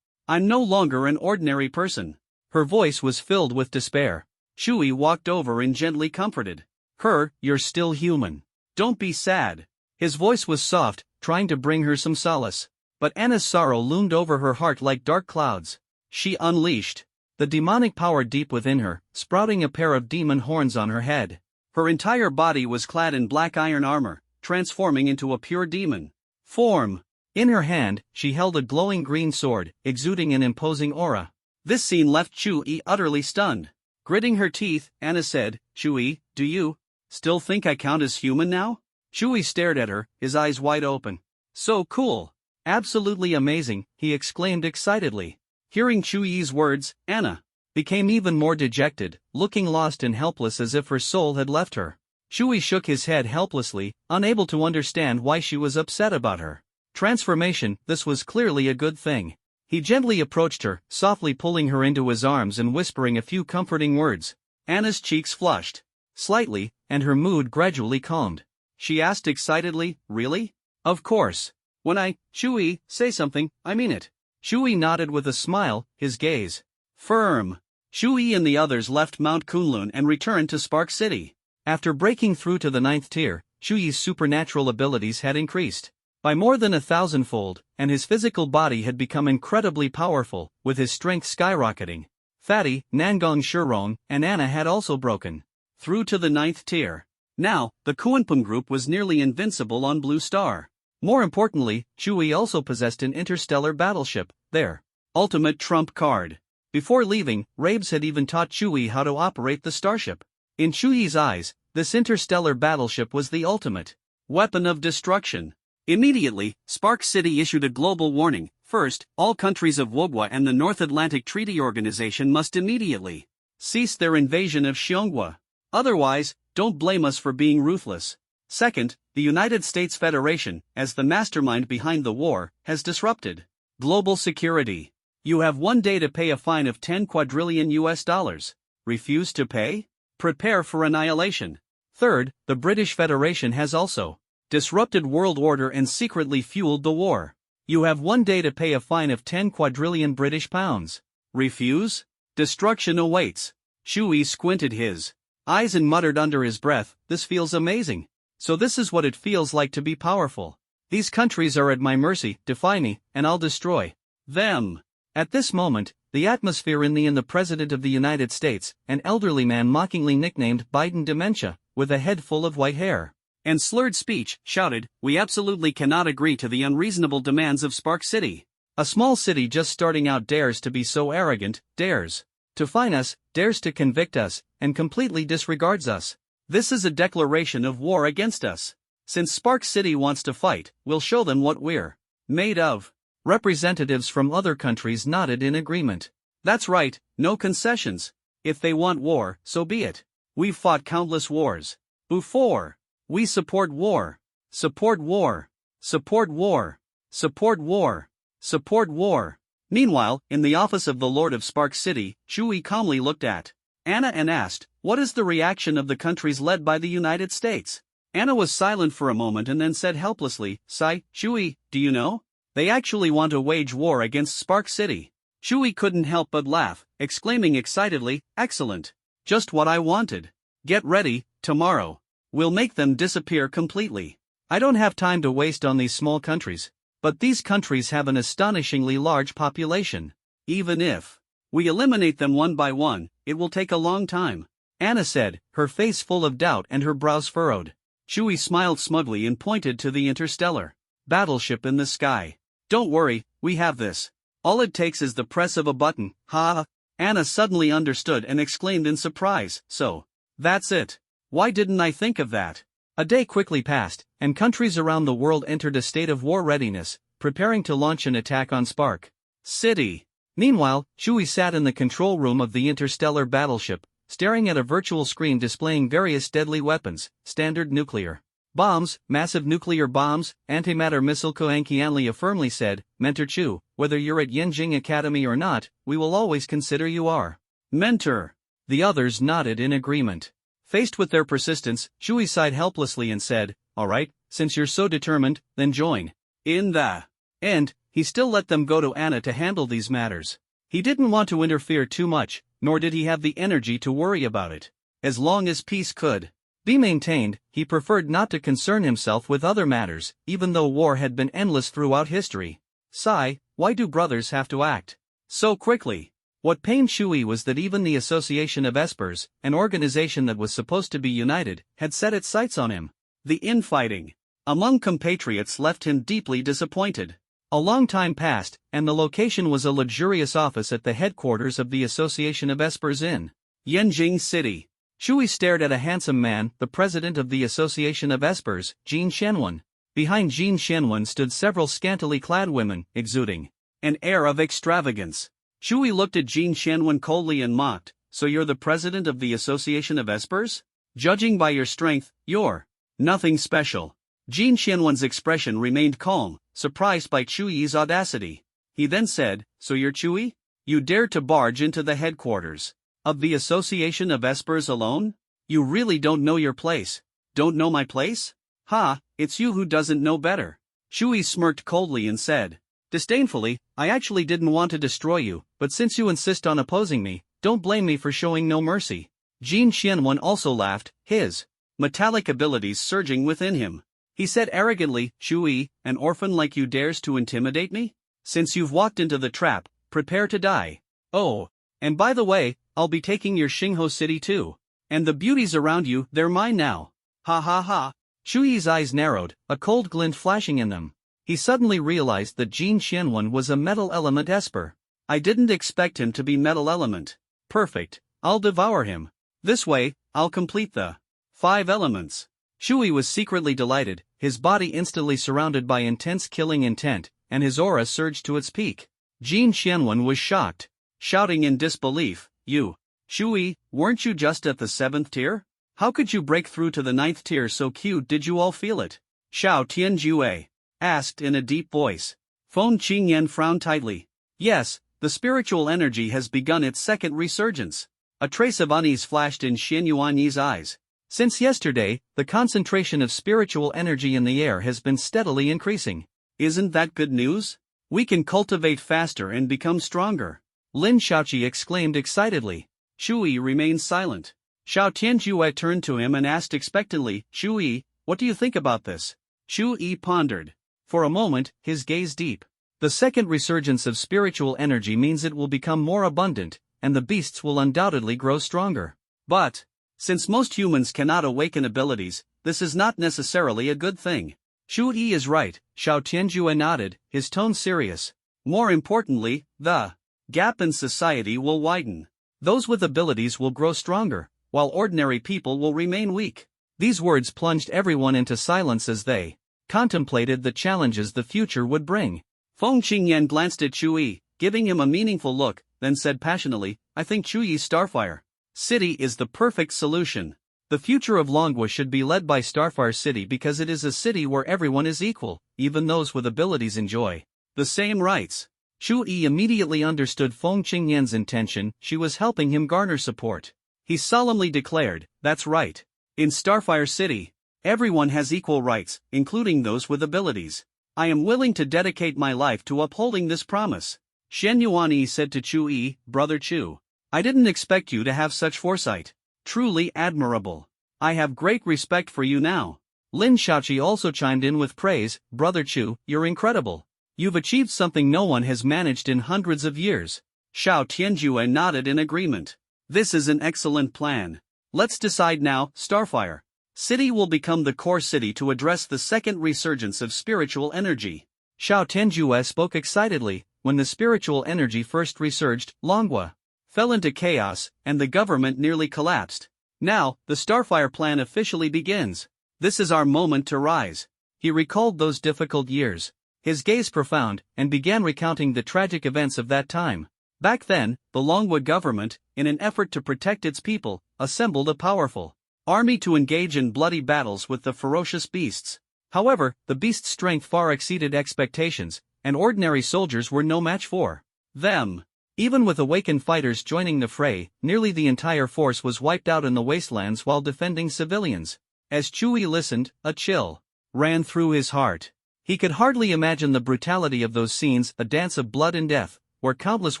I'm no longer an ordinary person." Her voice was filled with despair. Chewie walked over and gently comforted her. "You're still human. Don't be sad." His voice was soft, trying to bring her some solace. But Anna's sorrow loomed over her heart like dark clouds. She unleashed the demonic power deep within her, sprouting a pair of demon horns on her head. Her entire body was clad in black iron armor, transforming into a pure demon form. In her hand, she held a glowing green sword, exuding an imposing aura. This scene left Chewie utterly stunned. Gritting her teeth, Anna said, "Chewie, do you still think I count as human now?" Chewie stared at her, his eyes wide open. "So cool. Absolutely amazing," he exclaimed excitedly. Hearing Chewie's words, Anna became even more dejected, looking lost and helpless as if her soul had left her. Chewie shook his head helplessly, unable to understand why she was upset about her transformation. This was clearly a good thing. He gently approached her, softly pulling her into his arms and whispering a few comforting words. Anna's cheeks flushed slightly, and her mood gradually calmed. She asked excitedly, "Really?" "Of course. When I, Chewie, say something, I mean it." Shui nodded with a smile, his gaze firm. Shui and the others left Mount Kunlun and returned to Spark City. After breaking through to the 9th tier, Shui's supernatural abilities had increased by more than 1,000-fold, and his physical body had become incredibly powerful, with his strength skyrocketing. Fatty, Nangong Shurong, and Anna had also broken through to the 9th tier. Now, the Kuanpum group was nearly invincible on Blue Star. More importantly, Shui also possessed an interstellar battleship, their ultimate trump card. Before leaving, Rabes had even taught Shui how to operate the starship. In Shui's eyes, this interstellar battleship was the ultimate weapon of destruction. Immediately, Spark City issued a global warning. First, all countries of Wogwa and the North Atlantic Treaty Organization must immediately cease their invasion of Xiongwa. Otherwise, don't blame us for being ruthless. Second, the United States Federation, as the mastermind behind the war, has disrupted global security. You have 1 day to pay a fine of 10 quadrillion US dollars. Refuse to pay? Prepare for annihilation. Third, the British Federation has also disrupted world order and secretly fueled the war. You have 1 day to pay a fine of 10 quadrillion British pounds. Refuse? Destruction awaits. Shui squinted his eyes and muttered under his breath, "This feels amazing. So this is what it feels like to be powerful. These countries are at my mercy, defy me, and I'll destroy them." At this moment, the atmosphere in the President of the United States, an elderly man mockingly nicknamed Biden Dementia, with a head full of white hair and slurred speech, shouted, "We absolutely cannot agree to the unreasonable demands of Spark City. A small city just starting out dares to be so arrogant, dares to fine us, dares to convict us, and completely disregards us. This is a declaration of war against us. Since Spark City wants to fight, we'll show them what we're made of." Representatives from other countries nodded in agreement. "That's right, no concessions. If they want war, so be it. We've fought countless wars before. We support war. Support war. Support war. Support war. Support war." Meanwhile, in the office of the Lord of Spark City, Shui calmly looked at Anna and asked, "What is the reaction of the countries led by the United States?" Anna was silent for a moment and then said helplessly, "Sai, Shui, do you know? They actually want to wage war against Spark City." Shui couldn't help but laugh, exclaiming excitedly, "Excellent. Just what I wanted. Get ready, tomorrow. We'll make them disappear completely. I don't have time to waste on these small countries, but these countries have an astonishingly large population. Even if we eliminate them one by one, it will take a long time," Anna said, her face full of doubt and her brows furrowed. Shui smiled smugly and pointed to the interstellar battleship in the sky. "Don't worry, we have this. All it takes is the press of a button." "Ha!" Anna suddenly understood and exclaimed in surprise, "So that's it. Why didn't I think of that?" A day quickly passed, and countries around the world entered a state of war readiness, preparing to launch an attack on Spark City. Meanwhile, Shui sat in the control room of the interstellar battleship, staring at a virtual screen displaying various deadly weapons, standard nuclear bombs, massive nuclear bombs, antimatter missile. Koankianlia firmly said, "Mentor Chu, whether you're at Yenjing Academy or not, we will always consider you our mentor." The others nodded in agreement. Faced with their persistence, Shui sighed helplessly and said, "All right, since you're so determined, then join." In the end, he still let them go to Anna to handle these matters. He didn't want to interfere too much, nor did he have the energy to worry about it. As long as peace could be maintained, he preferred not to concern himself with other matters, even though war had been endless throughout history. Sigh, why do brothers have to act so quickly? What pained Shui was that even the Association of Espers, an organization that was supposed to be united, had set its sights on him. The infighting among compatriots left him deeply disappointed. A long time passed, and the location was a luxurious office at the headquarters of the Association of Espers in Yenjing City. Shui stared at a handsome man, the president of the Association of Espers, Jin Shenwen. Behind Jin Shenwen stood several scantily clad women, exuding an air of extravagance. Shui looked at Jin Shenwen coldly and mocked, "So you're the president of the Association of Espers? Judging by your strength, you're nothing special." Jin Shenwen's expression remained calm, surprised by Chuyi's audacity. He then said, "So you're Chuyi? You dared to barge into the headquarters of the Association of Espers alone? You really don't know your place." "Don't know my place? Ha, it's you who doesn't know better." Shui smirked coldly and said, Disdainfully, I actually didn't want to destroy you, but since you insist on opposing me, don't blame me for showing no mercy. Jin Qianwen also laughed, his metallic abilities surging within him. He said arrogantly, Shui, an orphan like you dares to intimidate me? Since you've walked into the trap, prepare to die. Oh, and by the way, I'll be taking your Xingho city too. And the beauties around you, they're mine now. Ha ha ha. Shui's eyes narrowed, a cold glint flashing in them. He suddenly realized that Jin Qianwen was a metal element esper. I didn't expect him to be metal element. Perfect, I'll devour him. This way, I'll complete the 5 elements. Shui was secretly delighted, his body instantly surrounded by intense killing intent, and his aura surged to its peak. Jin Qianwen was shocked, shouting in disbelief, You, Shui, weren't you just at the 7th tier? How could you break through to the 9th tier so cute? Did you all feel it? Xiao Tianjue asked in a deep voice. Feng Qingyan frowned tightly. Yes, the spiritual energy has begun its second resurgence. A trace of unease flashed in Xian Yuanyi's eyes. Since yesterday, the concentration of spiritual energy in the air has been steadily increasing. Isn't that good news? We can cultivate faster and become stronger. Lin Shaoqi exclaimed excitedly. Shui remained silent. Xiao Tianjue turned to him and asked expectantly, Shui, what do you think about this? Shui pondered. For a moment, his gaze deep. The second resurgence of spiritual energy means it will become more abundant, and the beasts will undoubtedly grow stronger. But, since most humans cannot awaken abilities, this is not necessarily a good thing. Shui is right, Xiao Tianjue nodded, his tone serious. More importantly, the gap in society will widen. Those with abilities will grow stronger, while ordinary people will remain weak. These words plunged everyone into silence as they contemplated the challenges the future would bring. Feng Qingyan glanced at Shui, giving him a meaningful look, then said passionately, I think Shui's Starfire City is the perfect solution. The future of Longwa should be led by Starfire City because it is a city where everyone is equal, even those with abilities enjoy the same rights. Shui immediately understood Feng Qingyan's intention, she was helping him garner support. He solemnly declared, that's right. In Starfire City, everyone has equal rights, including those with abilities. I am willing to dedicate my life to upholding this promise. Shen Yuanyi said to Chu, Brother Chu, I didn't expect you to have such foresight. Truly admirable. I have great respect for you now. Lin Shaoqi also chimed in with praise, Brother Chu, you're incredible. You've achieved something no one has managed in hundreds of years. Xiao Tianjue nodded in agreement. This is an excellent plan. Let's decide now, Starfire City will become the core city to address the second resurgence of spiritual energy. Xiao Tianjue spoke excitedly. When the spiritual energy first resurged, Longwa fell into chaos, and the government nearly collapsed. Now, the Starfire plan officially begins. This is our moment to rise. He recalled those difficult years, his gaze profound, and began recounting the tragic events of that time. Back then, the Longwa government, in an effort to protect its people, assembled a powerful army to engage in bloody battles with the ferocious beasts. However, the beasts' strength far exceeded expectations, and ordinary soldiers were no match for them. Even with awakened fighters joining the fray, nearly the entire force was wiped out in the wastelands while defending civilians. As Chui listened, a chill ran through his heart. He could hardly imagine the brutality of those scenes, a dance of blood and death, where countless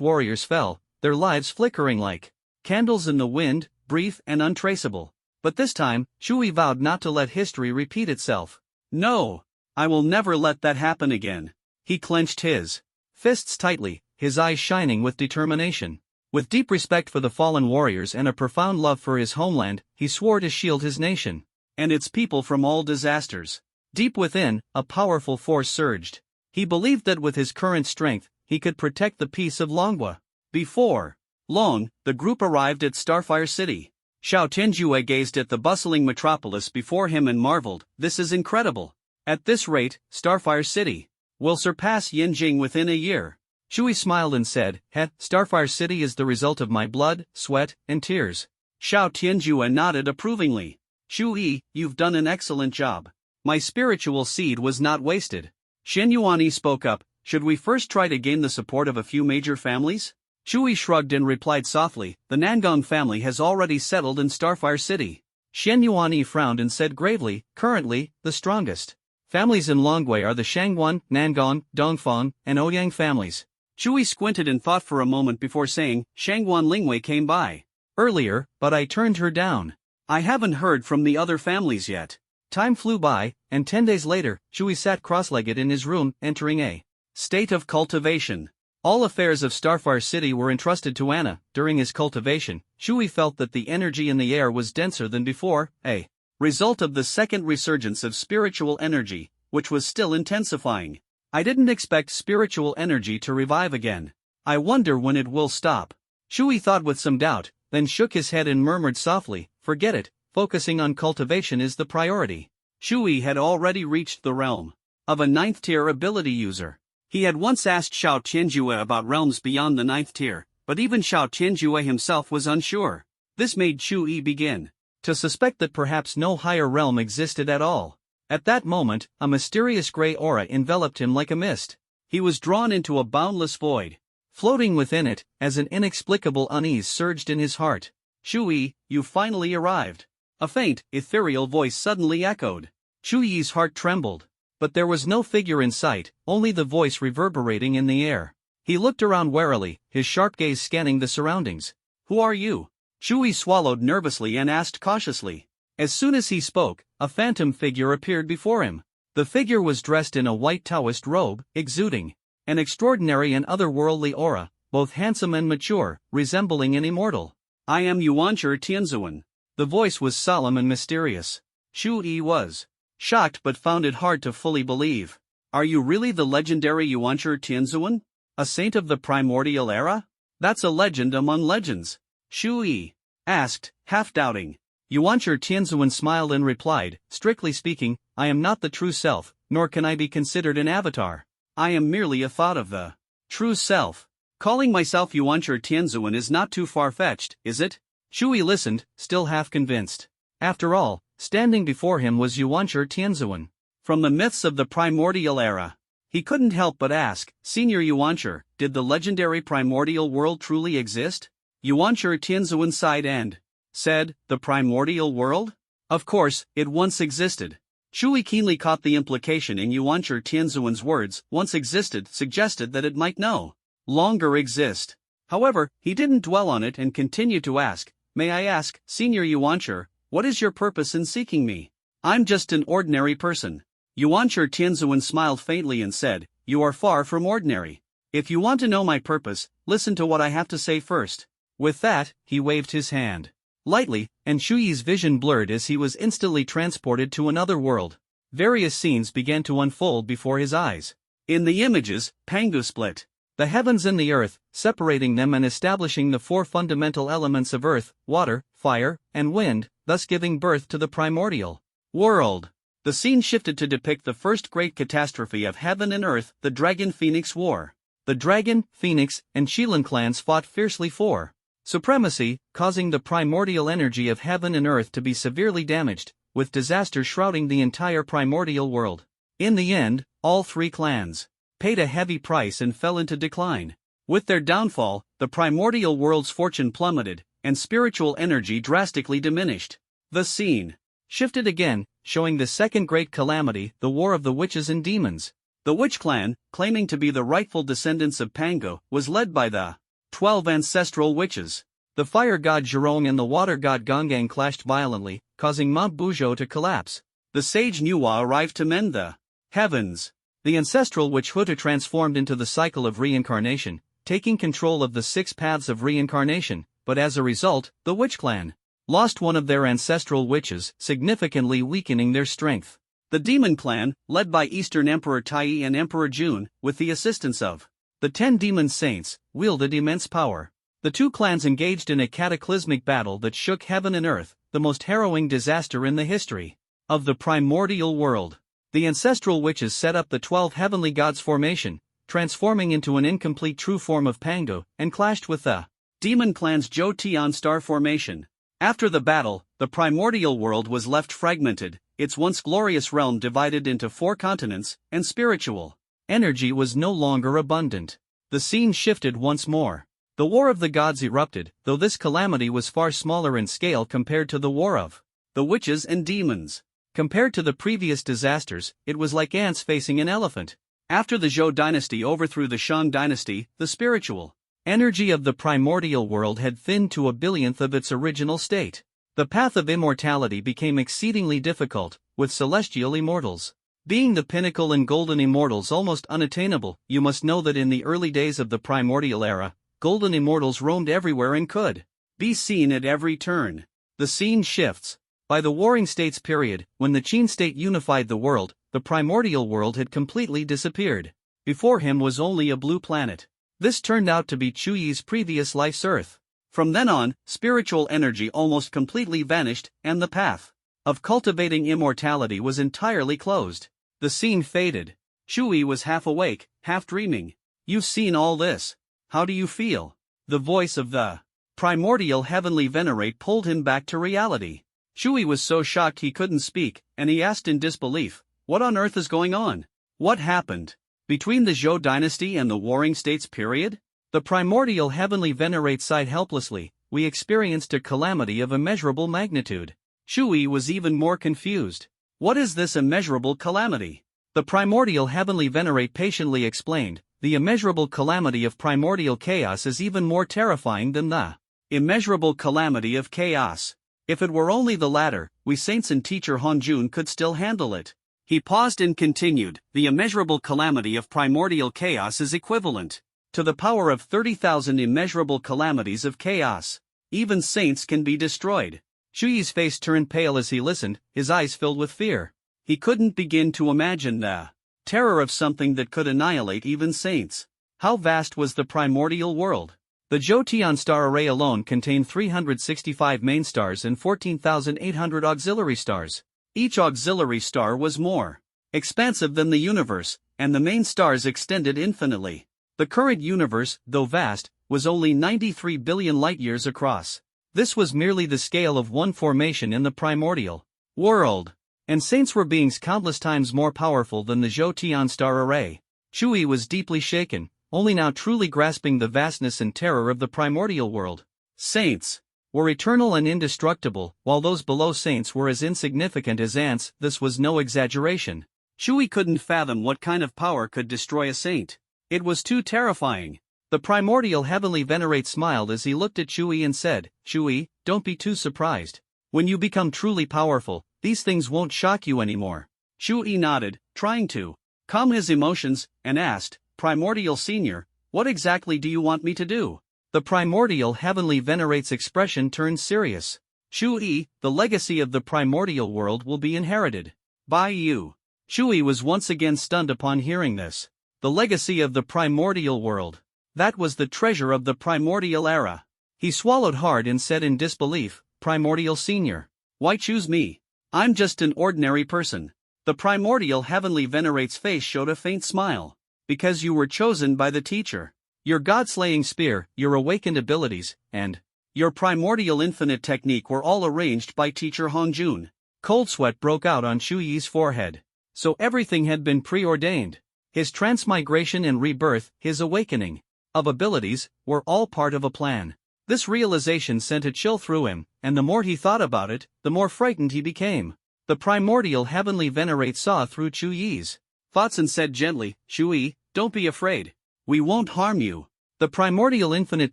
warriors fell, their lives flickering like candles in the wind, brief and untraceable. But this time, Chui vowed not to let history repeat itself. No, I will never let that happen again. He clenched his fists tightly, his eyes shining with determination. With deep respect for the fallen warriors and a profound love for his homeland, he swore to shield his nation and its people from all disasters. Deep within, a powerful force surged. He believed that with his current strength, he could protect the peace of Longwa. Before long, the group arrived at Starfire City. Xiao Tianjue gazed at the bustling metropolis before him and marveled, this is incredible. At this rate, Starfire City will surpass Yinjing within a year. Shui smiled and said, Starfire City is the result of my blood, sweat, and tears. Xiao Tianjue nodded approvingly. Shui, you've done an excellent job. My spiritual seed was not wasted. Shen Yuanyi spoke up, should we first try to gain the support of a few major families? Shui shrugged and replied softly, the Nangong family has already settled in Starfire City. Shen Yuanyi frowned and said gravely, currently, the strongest Families in Longwei are the Shangwan, Nangon, Dongfang, and Ouyang families. Chui squinted and thought for a moment before saying, Shangwan Lingwei came by earlier, but I turned her down. I haven't heard from the other families yet. Time flew by, and 10 days later, Chui sat cross-legged in his room, entering a state of cultivation. All affairs of Starfire City were entrusted to Anna. During his cultivation, Chui felt that the energy in the air was denser than before, a result of the second resurgence of spiritual energy, which was still intensifying. I didn't expect spiritual energy to revive again. I wonder when it will stop. Chui thought with some doubt, then shook his head and murmured softly, forget it, focusing on cultivation is the priority. Chui had already reached the realm of a 9th tier ability user. He had once asked Xiao Tianjue about realms beyond the 9th tier, but even Xiao Tianjue himself was unsure. This made Chui begin to suspect that perhaps no higher realm existed at all. At that moment, a mysterious gray aura enveloped him like a mist. He was drawn into a boundless void. Floating within it, as an inexplicable unease surged in his heart. Chui, you finally arrived. A faint, ethereal voice suddenly echoed. Chui's heart trembled. But there was no figure in sight, only the voice reverberating in the air. He looked around warily, his sharp gaze scanning the surroundings. Who are you? Chui swallowed nervously and asked cautiously. As soon as he spoke, a phantom figure appeared before him. The figure was dressed in a white Taoist robe, exuding an extraordinary and otherworldly aura, both handsome and mature, resembling an immortal. I am Yuancher Tianzuan. The voice was solemn and mysterious. Chui was shocked but found it hard to fully believe. Are you really the legendary Yuancher Tianzuan? A saint of the primordial era? That's a legend among legends. Chui asked, half-doubting. Yuancher Tianzuan smiled and replied, strictly speaking, I am not the true self, nor can I be considered an avatar. I am merely a thought of the true self. Calling myself Yuancher Tianzuan is not too far-fetched, is it? Chui listened, still half-convinced. After all, standing before him was Yuancher Tianzuan. From the myths of the primordial era. He couldn't help but ask, Senior Yuancher, did the legendary primordial world truly exist? Yuancher Tianzuan sighed and said, the primordial world? Of course, it once existed. Chui keenly caught the implication in Yuancher Tianzuan's words, once existed, suggested that it might no longer exist. However, he didn't dwell on it and continued to ask, may I ask, Senior Yuancher, what is your purpose in seeking me? I'm just an ordinary person. Yuancher Tianzuan smiled faintly and said, you are far from ordinary. If you want to know my purpose, listen to what I have to say first. With that, he waved his hand lightly, and Chui's vision blurred as he was instantly transported to another world. Various scenes began to unfold before his eyes. In the images, Pangu split the heavens and the earth, separating them and establishing the 4 fundamental elements of earth, water, fire, and wind, thus giving birth to the primordial world. The scene shifted to depict the first great catastrophe of heaven and earth, the Dragon-Phoenix War. The Dragon, Phoenix, and Qilan clans fought fiercely for supremacy, causing the primordial energy of heaven and earth to be severely damaged, with disaster shrouding the entire primordial world. In the end, all 3 clans paid a heavy price and fell into decline. With their downfall, the primordial world's fortune plummeted, and spiritual energy drastically diminished. The scene shifted again, showing the second great calamity, the War of the Witches and Demons. The Witch Clan, claiming to be the rightful descendants of Pangu, was led by the 12 ancestral witches. The fire god Zhurong and the water god Gongang clashed violently, causing Mount Buzhou to collapse. The sage Nuwa arrived to mend the heavens. The ancestral witch Huta transformed into the cycle of reincarnation, taking control of the 6 paths of reincarnation, but as a result, the Witch Clan lost one of their ancestral witches, significantly weakening their strength. The Demon Clan, led by Eastern Emperor Tai and Emperor Jun, with the assistance of the 10 demon saints, wielded immense power. The 2 clans engaged in a cataclysmic battle that shook heaven and earth, the most harrowing disaster in the history of the primordial world. The ancestral witches set up the 12 heavenly gods formation, transforming into an incomplete true form of Pangu, and clashed with the Demon Clan's Zhou Tian star formation. After the battle, the primordial world was left fragmented, its once glorious realm divided into 4 continents, and spiritual energy was no longer abundant. The scene shifted once more. The War of the Gods erupted, though this calamity was far smaller in scale compared to the War of the Witches and Demons. Compared to the previous disasters, it was like ants facing an elephant. After the Zhou dynasty overthrew the Shang dynasty, the spiritual energy of the primordial world had thinned to a billionth of its original state. The path of immortality became exceedingly difficult, with celestial immortals being the pinnacle and golden immortals almost unattainable. You must know that in the early days of the primordial era, golden immortals roamed everywhere and could be seen at every turn. The scene shifts. By the Warring States period, when the Qin state unified the world, the primordial world had completely disappeared. Before him was only a blue planet. This turned out to be Chu Yi's previous life's Earth. From then on, spiritual energy almost completely vanished, and the path of cultivating immortality was entirely closed. The scene faded. Chu Yi was half awake, half dreaming. You've seen all this. How do you feel? The voice of the primordial heavenly venerate pulled him back to reality. Chu Yi was so shocked he couldn't speak, and he asked in disbelief, "What on earth is going on? What happened? Between the Zhou dynasty and the Warring States period?" The primordial heavenly venerate sighed helplessly. "We experienced a calamity of immeasurable magnitude." Chu Yi was even more confused. What is this immeasurable calamity? The primordial heavenly venerate patiently explained, "The immeasurable calamity of primordial chaos is even more terrifying than the immeasurable calamity of chaos. If it were only the latter, we saints and teacher Hongjun could still handle it." He paused and continued, "The immeasurable calamity of primordial chaos is equivalent to the power of 30,000 immeasurable calamities of chaos. Even saints can be destroyed." Chu Yi's face turned pale as he listened, his eyes filled with fear. He couldn't begin to imagine the terror of something that could annihilate even saints. How vast was the primordial world? The Zhou star array alone contained 365 main stars and 14,800 auxiliary stars. Each auxiliary star was more expansive than the universe, and the main stars extended infinitely. The current universe, though vast, was only 93 billion light-years across. This was merely the scale of one formation in the primordial world. And saints were beings countless times more powerful than the Zhou star array. Chu Yi was deeply shaken, only now truly grasping the vastness and terror of the primordial world. Saints were eternal and indestructible, while those below saints were as insignificant as ants. This was no exaggeration. Chu Yi couldn't fathom what kind of power could destroy a saint. It was too terrifying. The primordial heavenly venerate smiled as he looked at Chu Yi and said, "Chu Yi, don't be too surprised. When you become truly powerful, these things won't shock you anymore." Chu Yi nodded, trying to calm his emotions, and asked, "Primordial Senior, what exactly do you want me to do?" The primordial heavenly venerate's expression turned serious. "Chu Yi, the legacy of the primordial world will be inherited by you." Chu Yi was once again stunned upon hearing this. The legacy of the primordial world. That was the treasure of the primordial era. He swallowed hard and said in disbelief, "Primordial Senior, why choose me? I'm just an ordinary person." The primordial heavenly venerate's face showed a faint smile. "Because you were chosen by the teacher. Your god-slaying spear, your awakened abilities, and your primordial infinite technique were all arranged by teacher Hongjun." Cold sweat broke out on Chu Yi's forehead. So everything had been preordained. His transmigration and rebirth, his awakening of abilities, were all part of a plan. This realization sent a chill through him, and the more he thought about it, the more frightened he became. The primordial heavenly venerate saw through Chu Yi's thoughts and said gently, "Chu Yi, don't be afraid. We won't harm you. The primordial infinite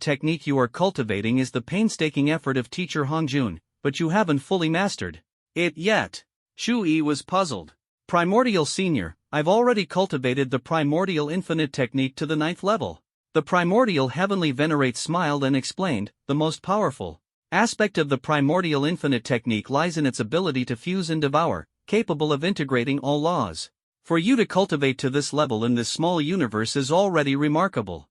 technique you are cultivating is the painstaking effort of teacher Hongjun, but you haven't fully mastered it yet." Chu Yi was puzzled. "Primordial Senior, I've already cultivated the primordial infinite technique to the 9th level. The primordial heavenly venerate smiled and explained, "The most powerful aspect of the primordial infinite technique lies in its ability to fuse and devour, capable of integrating all laws. For you to cultivate to this level in this small universe is already remarkable.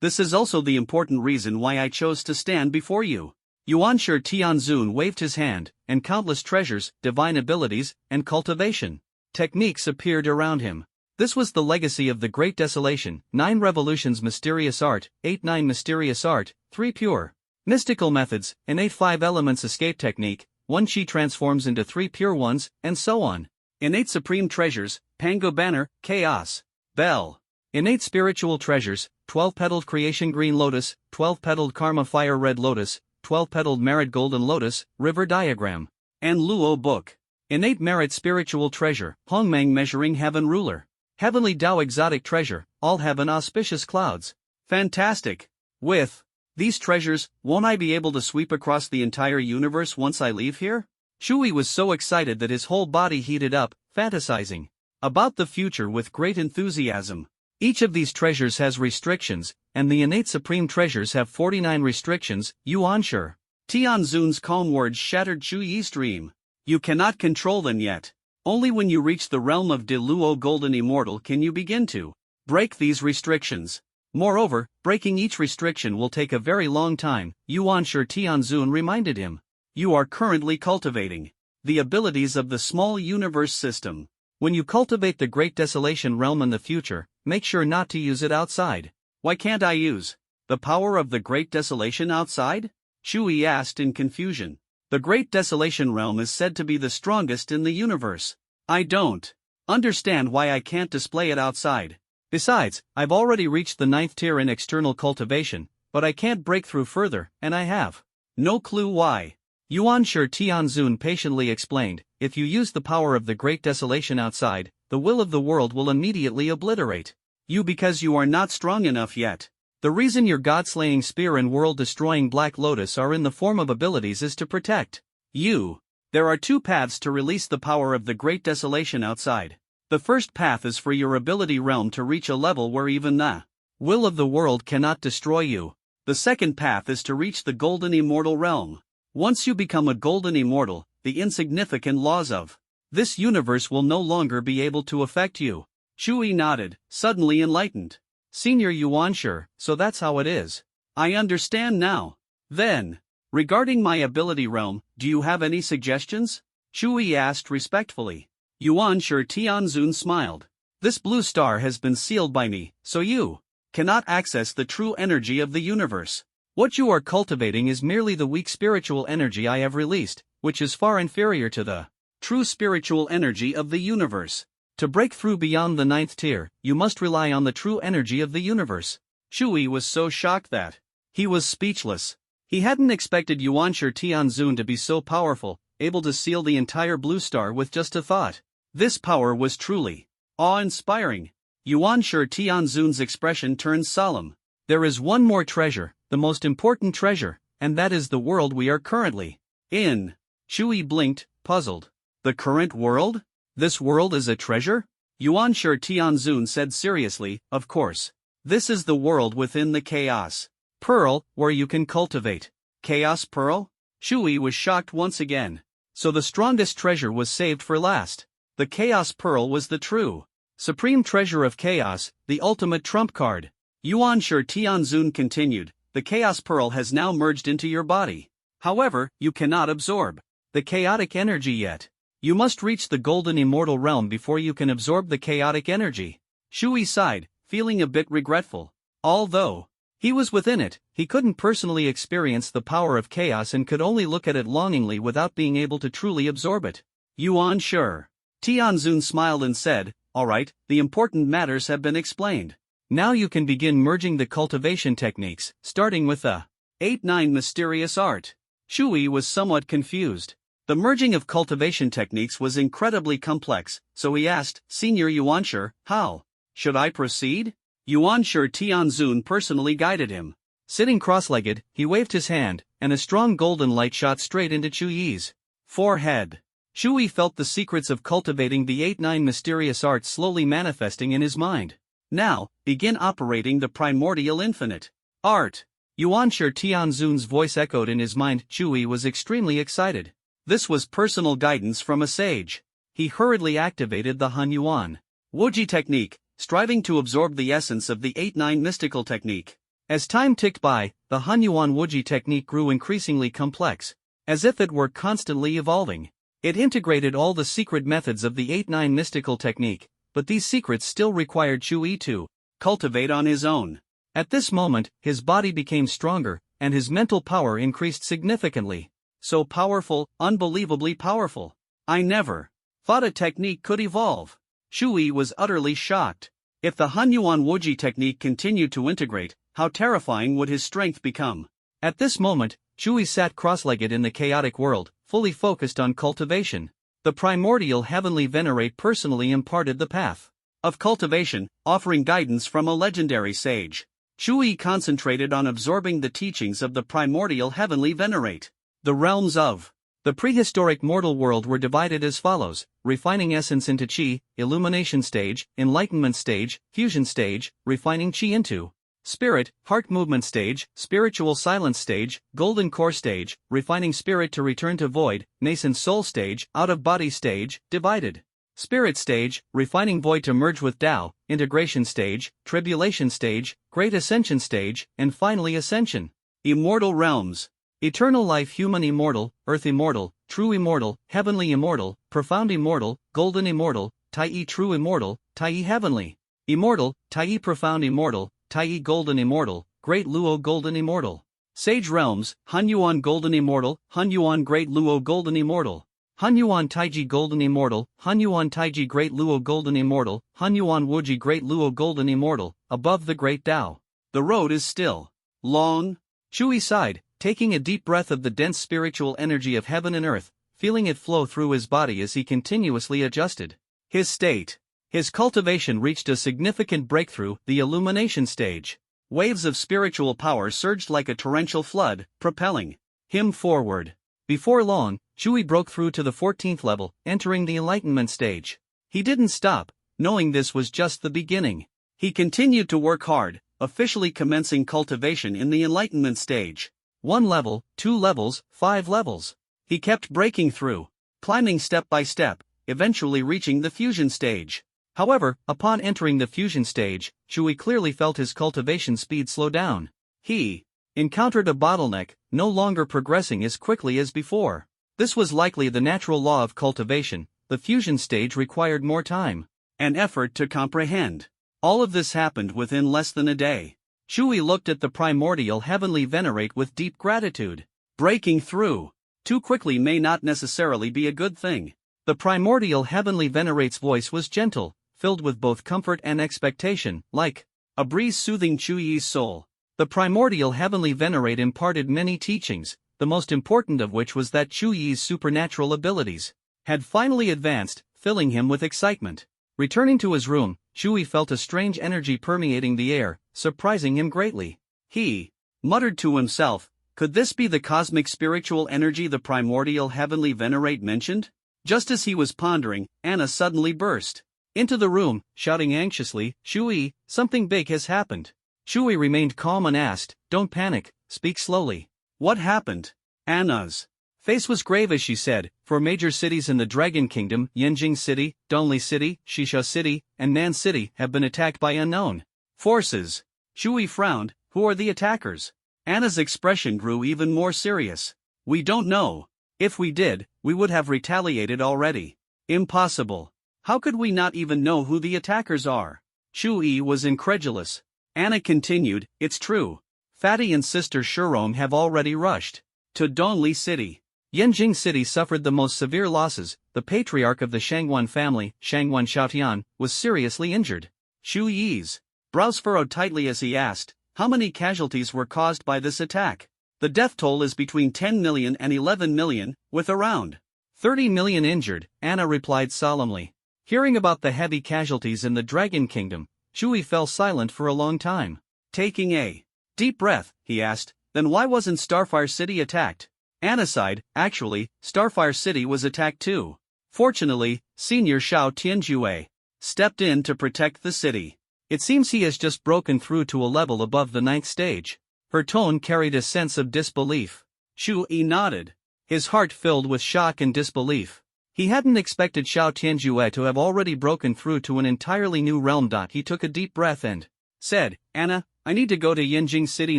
This is also the important reason why I chose to stand before you." Yuanshi Tianzun waved his hand, and countless treasures, divine abilities, and cultivation techniques appeared around him. This was the legacy of the Great Desolation, 9 revolutions mysterious art, 8-9 mysterious art, 3 pure mystical methods, innate 5 elements escape technique, 1 chi transforms into 3 pure ones, and so on. Innate supreme treasures, Pango banner, chaos bell. Innate spiritual treasures, 12-petaled creation green lotus, 12-petaled karma fire red lotus, 12-petaled merit golden lotus, river diagram, and Luo book. Innate merit spiritual treasure, Hongmeng measuring heaven ruler. Heavenly Tao exotic treasure, all heaven auspicious clouds. Fantastic. With these treasures, won't I be able to sweep across the entire universe once I leave here? Shui was so excited that his whole body heated up, fantasizing about the future with great enthusiasm. Each of these treasures has restrictions, and the innate supreme treasures have 49 restrictions, Yuanshi. Tianzun's calm words shattered Shuyi's dream. You cannot control them yet. Only when you reach the realm of De Luo Golden Immortal can you begin to break these restrictions. Moreover, breaking each restriction will take a very long time, Yuanshi Tianzun reminded him. You are currently cultivating the abilities of the small universe system. When you cultivate the Great Desolation realm in the future, make sure not to use it outside. Why can't I use the power of the Great Desolation outside? Shui asked in confusion. The Great Desolation realm is said to be the strongest in the universe. I don't understand why I can't display it outside. Besides, I've already reached the 9th tier in external cultivation, but I can't break through further, and I have no clue why. Yuanshi Tianzun patiently explained, if you use the power of the Great Desolation outside, the will of the world will immediately obliterate you because you are not strong enough yet. The reason your god-slaying spear and world-destroying Black Lotus are in the form of abilities is to protect you. There are 2 paths to release the power of the Great Desolation outside. The first path is for your ability realm to reach a level where even the will of the world cannot destroy you. The second path is to reach the Golden Immortal realm. Once you become a Golden Immortal, the insignificant laws of this universe will no longer be able to affect you. Shui nodded, suddenly enlightened. Senior Yuanshi, so that's how it is. I understand now. Then, regarding my ability realm, do you have any suggestions? Shui asked respectfully. Yuanshi Tianzun smiled. This blue star has been sealed by me, so you cannot access the true energy of the universe. What you are cultivating is merely the weak spiritual energy I have released, which is far inferior to the true spiritual energy of the universe. To break through beyond the 9th tier, you must rely on the true energy of the universe. Shui was so shocked that he was speechless. He hadn't expected Yuanshi Tianzun to be so powerful, able to seal the entire blue star with just a thought. This power was truly awe-inspiring. Yuanshi Tianzun's expression turned solemn. There is one more treasure, the most important treasure, and that is the world we are currently in. Shui blinked, puzzled. The current world? This world is a treasure? Yuanshi Tianzun said seriously, of course. This is the world within the Chaos Pearl, where you can cultivate. Chaos Pearl? Shui was shocked once again. So the strongest treasure was saved for last. The Chaos Pearl was the true supreme treasure of chaos, the ultimate trump card. Yuanshi Tianzun continued, the Chaos Pearl has now merged into your body. However, you cannot absorb the chaotic energy yet. You must reach the Golden Immortal realm before you can absorb the chaotic energy. Shui sighed, feeling a bit regretful. Although he was within it, he couldn't personally experience the power of chaos and could only look at it longingly without being able to truly absorb it. Yuanshi Tianzun smiled and said, alright, the important matters have been explained. Now you can begin merging the cultivation techniques, starting with the 8-9 mysterious art. Shui was somewhat confused. The merging of cultivation techniques was incredibly complex, so he asked, Senior Yuanshi, how should I proceed? Yuanshi Tianzun personally guided him. Sitting cross-legged, he waved his hand, and a strong golden light shot straight into Shui's forehead. Shui felt the secrets of cultivating the 8-9 mysterious arts slowly manifesting in his mind. Now, begin operating the primordial infinite art. Yuanshi Tianzun's voice echoed in his mind. Shui was extremely excited. This was personal guidance from a sage. He hurriedly activated the Han Yuan Wuji technique, striving to absorb the essence of the 8-9 mystical technique. As time ticked by, the Han Yuan Wuji technique grew increasingly complex, as if it were constantly evolving. It integrated all the secret methods of the 8-9 mystical technique, but these secrets still required Shui to cultivate on his own. At this moment, his body became stronger, and his mental power increased significantly. So powerful, unbelievably powerful. I never thought a technique could evolve. Shui was utterly shocked. If the Han Yuan Wuji technique continued to integrate, how terrifying would his strength become? At this moment, Shui sat cross-legged in the chaotic world, fully focused on cultivation. The primordial heavenly venerate personally imparted the path of cultivation, offering guidance from a legendary sage. Chui concentrated on absorbing the teachings of the primordial heavenly venerate. The realms of the prehistoric mortal world were divided as follows: refining essence into chi, illumination stage, enlightenment stage, fusion stage, refining chi into spirit, heart movement stage, spiritual silence stage, golden core stage, refining spirit to return to void, nascent soul stage, out-of-body stage, divided spirit stage, refining void to merge with Tao, integration stage, tribulation stage, great ascension stage, and finally ascension. Immortal realms. Eternal life, human immortal, earth immortal, true immortal, heavenly immortal, profound immortal, golden immortal, Tai true immortal, Tai heavenly immortal, Tai profound immortal, Tai golden immortal, great Luo golden immortal. Sage realms, Hunyuan golden immortal, Hunyuan great Luo golden immortal. Hunyuan Taiji golden immortal, Hunyuan Taiji great Luo golden immortal, Hunyuan Wuji great Luo golden immortal, above the great Tao. The road is still long. Chui sighed, taking a deep breath of the dense spiritual energy of heaven and earth, feeling it flow through his body as he continuously adjusted his state. His cultivation reached a significant breakthrough, the illumination stage. Waves of spiritual power surged like a torrential flood, propelling him forward. Before long, Chui broke through to the 14th level, entering the enlightenment stage. He didn't stop, knowing this was just the beginning. He continued to work hard, officially commencing cultivation in the enlightenment stage. 1 level, 2 levels, 5 levels. He kept breaking through, climbing step by step, eventually reaching the fusion stage. However, upon entering the fusion stage, Chui clearly felt his cultivation speed slow down. He encountered a bottleneck, no longer progressing as quickly as before. This was likely the natural law of cultivation. The fusion stage required more time and effort to comprehend. All of this happened within less than a day. Chui looked at the primordial heavenly venerate with deep gratitude. Breaking through too quickly may not necessarily be a good thing. The primordial heavenly venerate's voice was gentle, filled with both comfort and expectation, like a breeze soothing Chui's soul. The primordial heavenly venerate imparted many teachings, the most important of which was that Chui's supernatural abilities had finally advanced, filling him with excitement. Returning to his room, Chui felt a strange energy permeating the air, surprising him greatly. He muttered to himself, could this be the cosmic spiritual energy the primordial heavenly venerate mentioned? Just as he was pondering, Anna suddenly burst into the room, shouting anxiously, Chui, something big has happened. Chui remained calm and asked, don't panic, speak slowly. What happened? Anna's face was grave as she said, 4 major cities in the Dragon Kingdom, Yanjing City, Donli City, Shisha City, and Nan City, have been attacked by unknown forces. Chui frowned, who are the attackers? Anna's expression grew even more serious. We don't know. If we did, we would have retaliated already. Impossible. How could we not even know who the attackers are? Chui was incredulous. Anna continued, it's true. Fatty and sister Shurong have already rushed to Donli City. Yanjing City suffered the most severe losses. The patriarch of the Shangwan family, Shangwan Xiaotian, was seriously injured. Xu Yi's brows furrowed tightly as he asked, how many casualties were caused by this attack? The death toll is between 10 million and 11 million, with around 30 million injured, Anna replied solemnly. Hearing about the heavy casualties in the Dragon Kingdom, Chui fell silent for a long time. Taking a deep breath, he asked, then why wasn't Starfire City attacked? Anna sighed, actually, Starfire City was attacked too. Fortunately, Senior Xiao Tianjue stepped in to protect the city. It seems he has just broken through to a level above the 9th stage. Her tone carried a sense of disbelief. Chui nodded, his heart filled with shock and disbelief. He hadn't expected Xiao Tianjue to have already broken through to an entirely new realm. He took a deep breath and said, Anna, I need to go to Yanjing City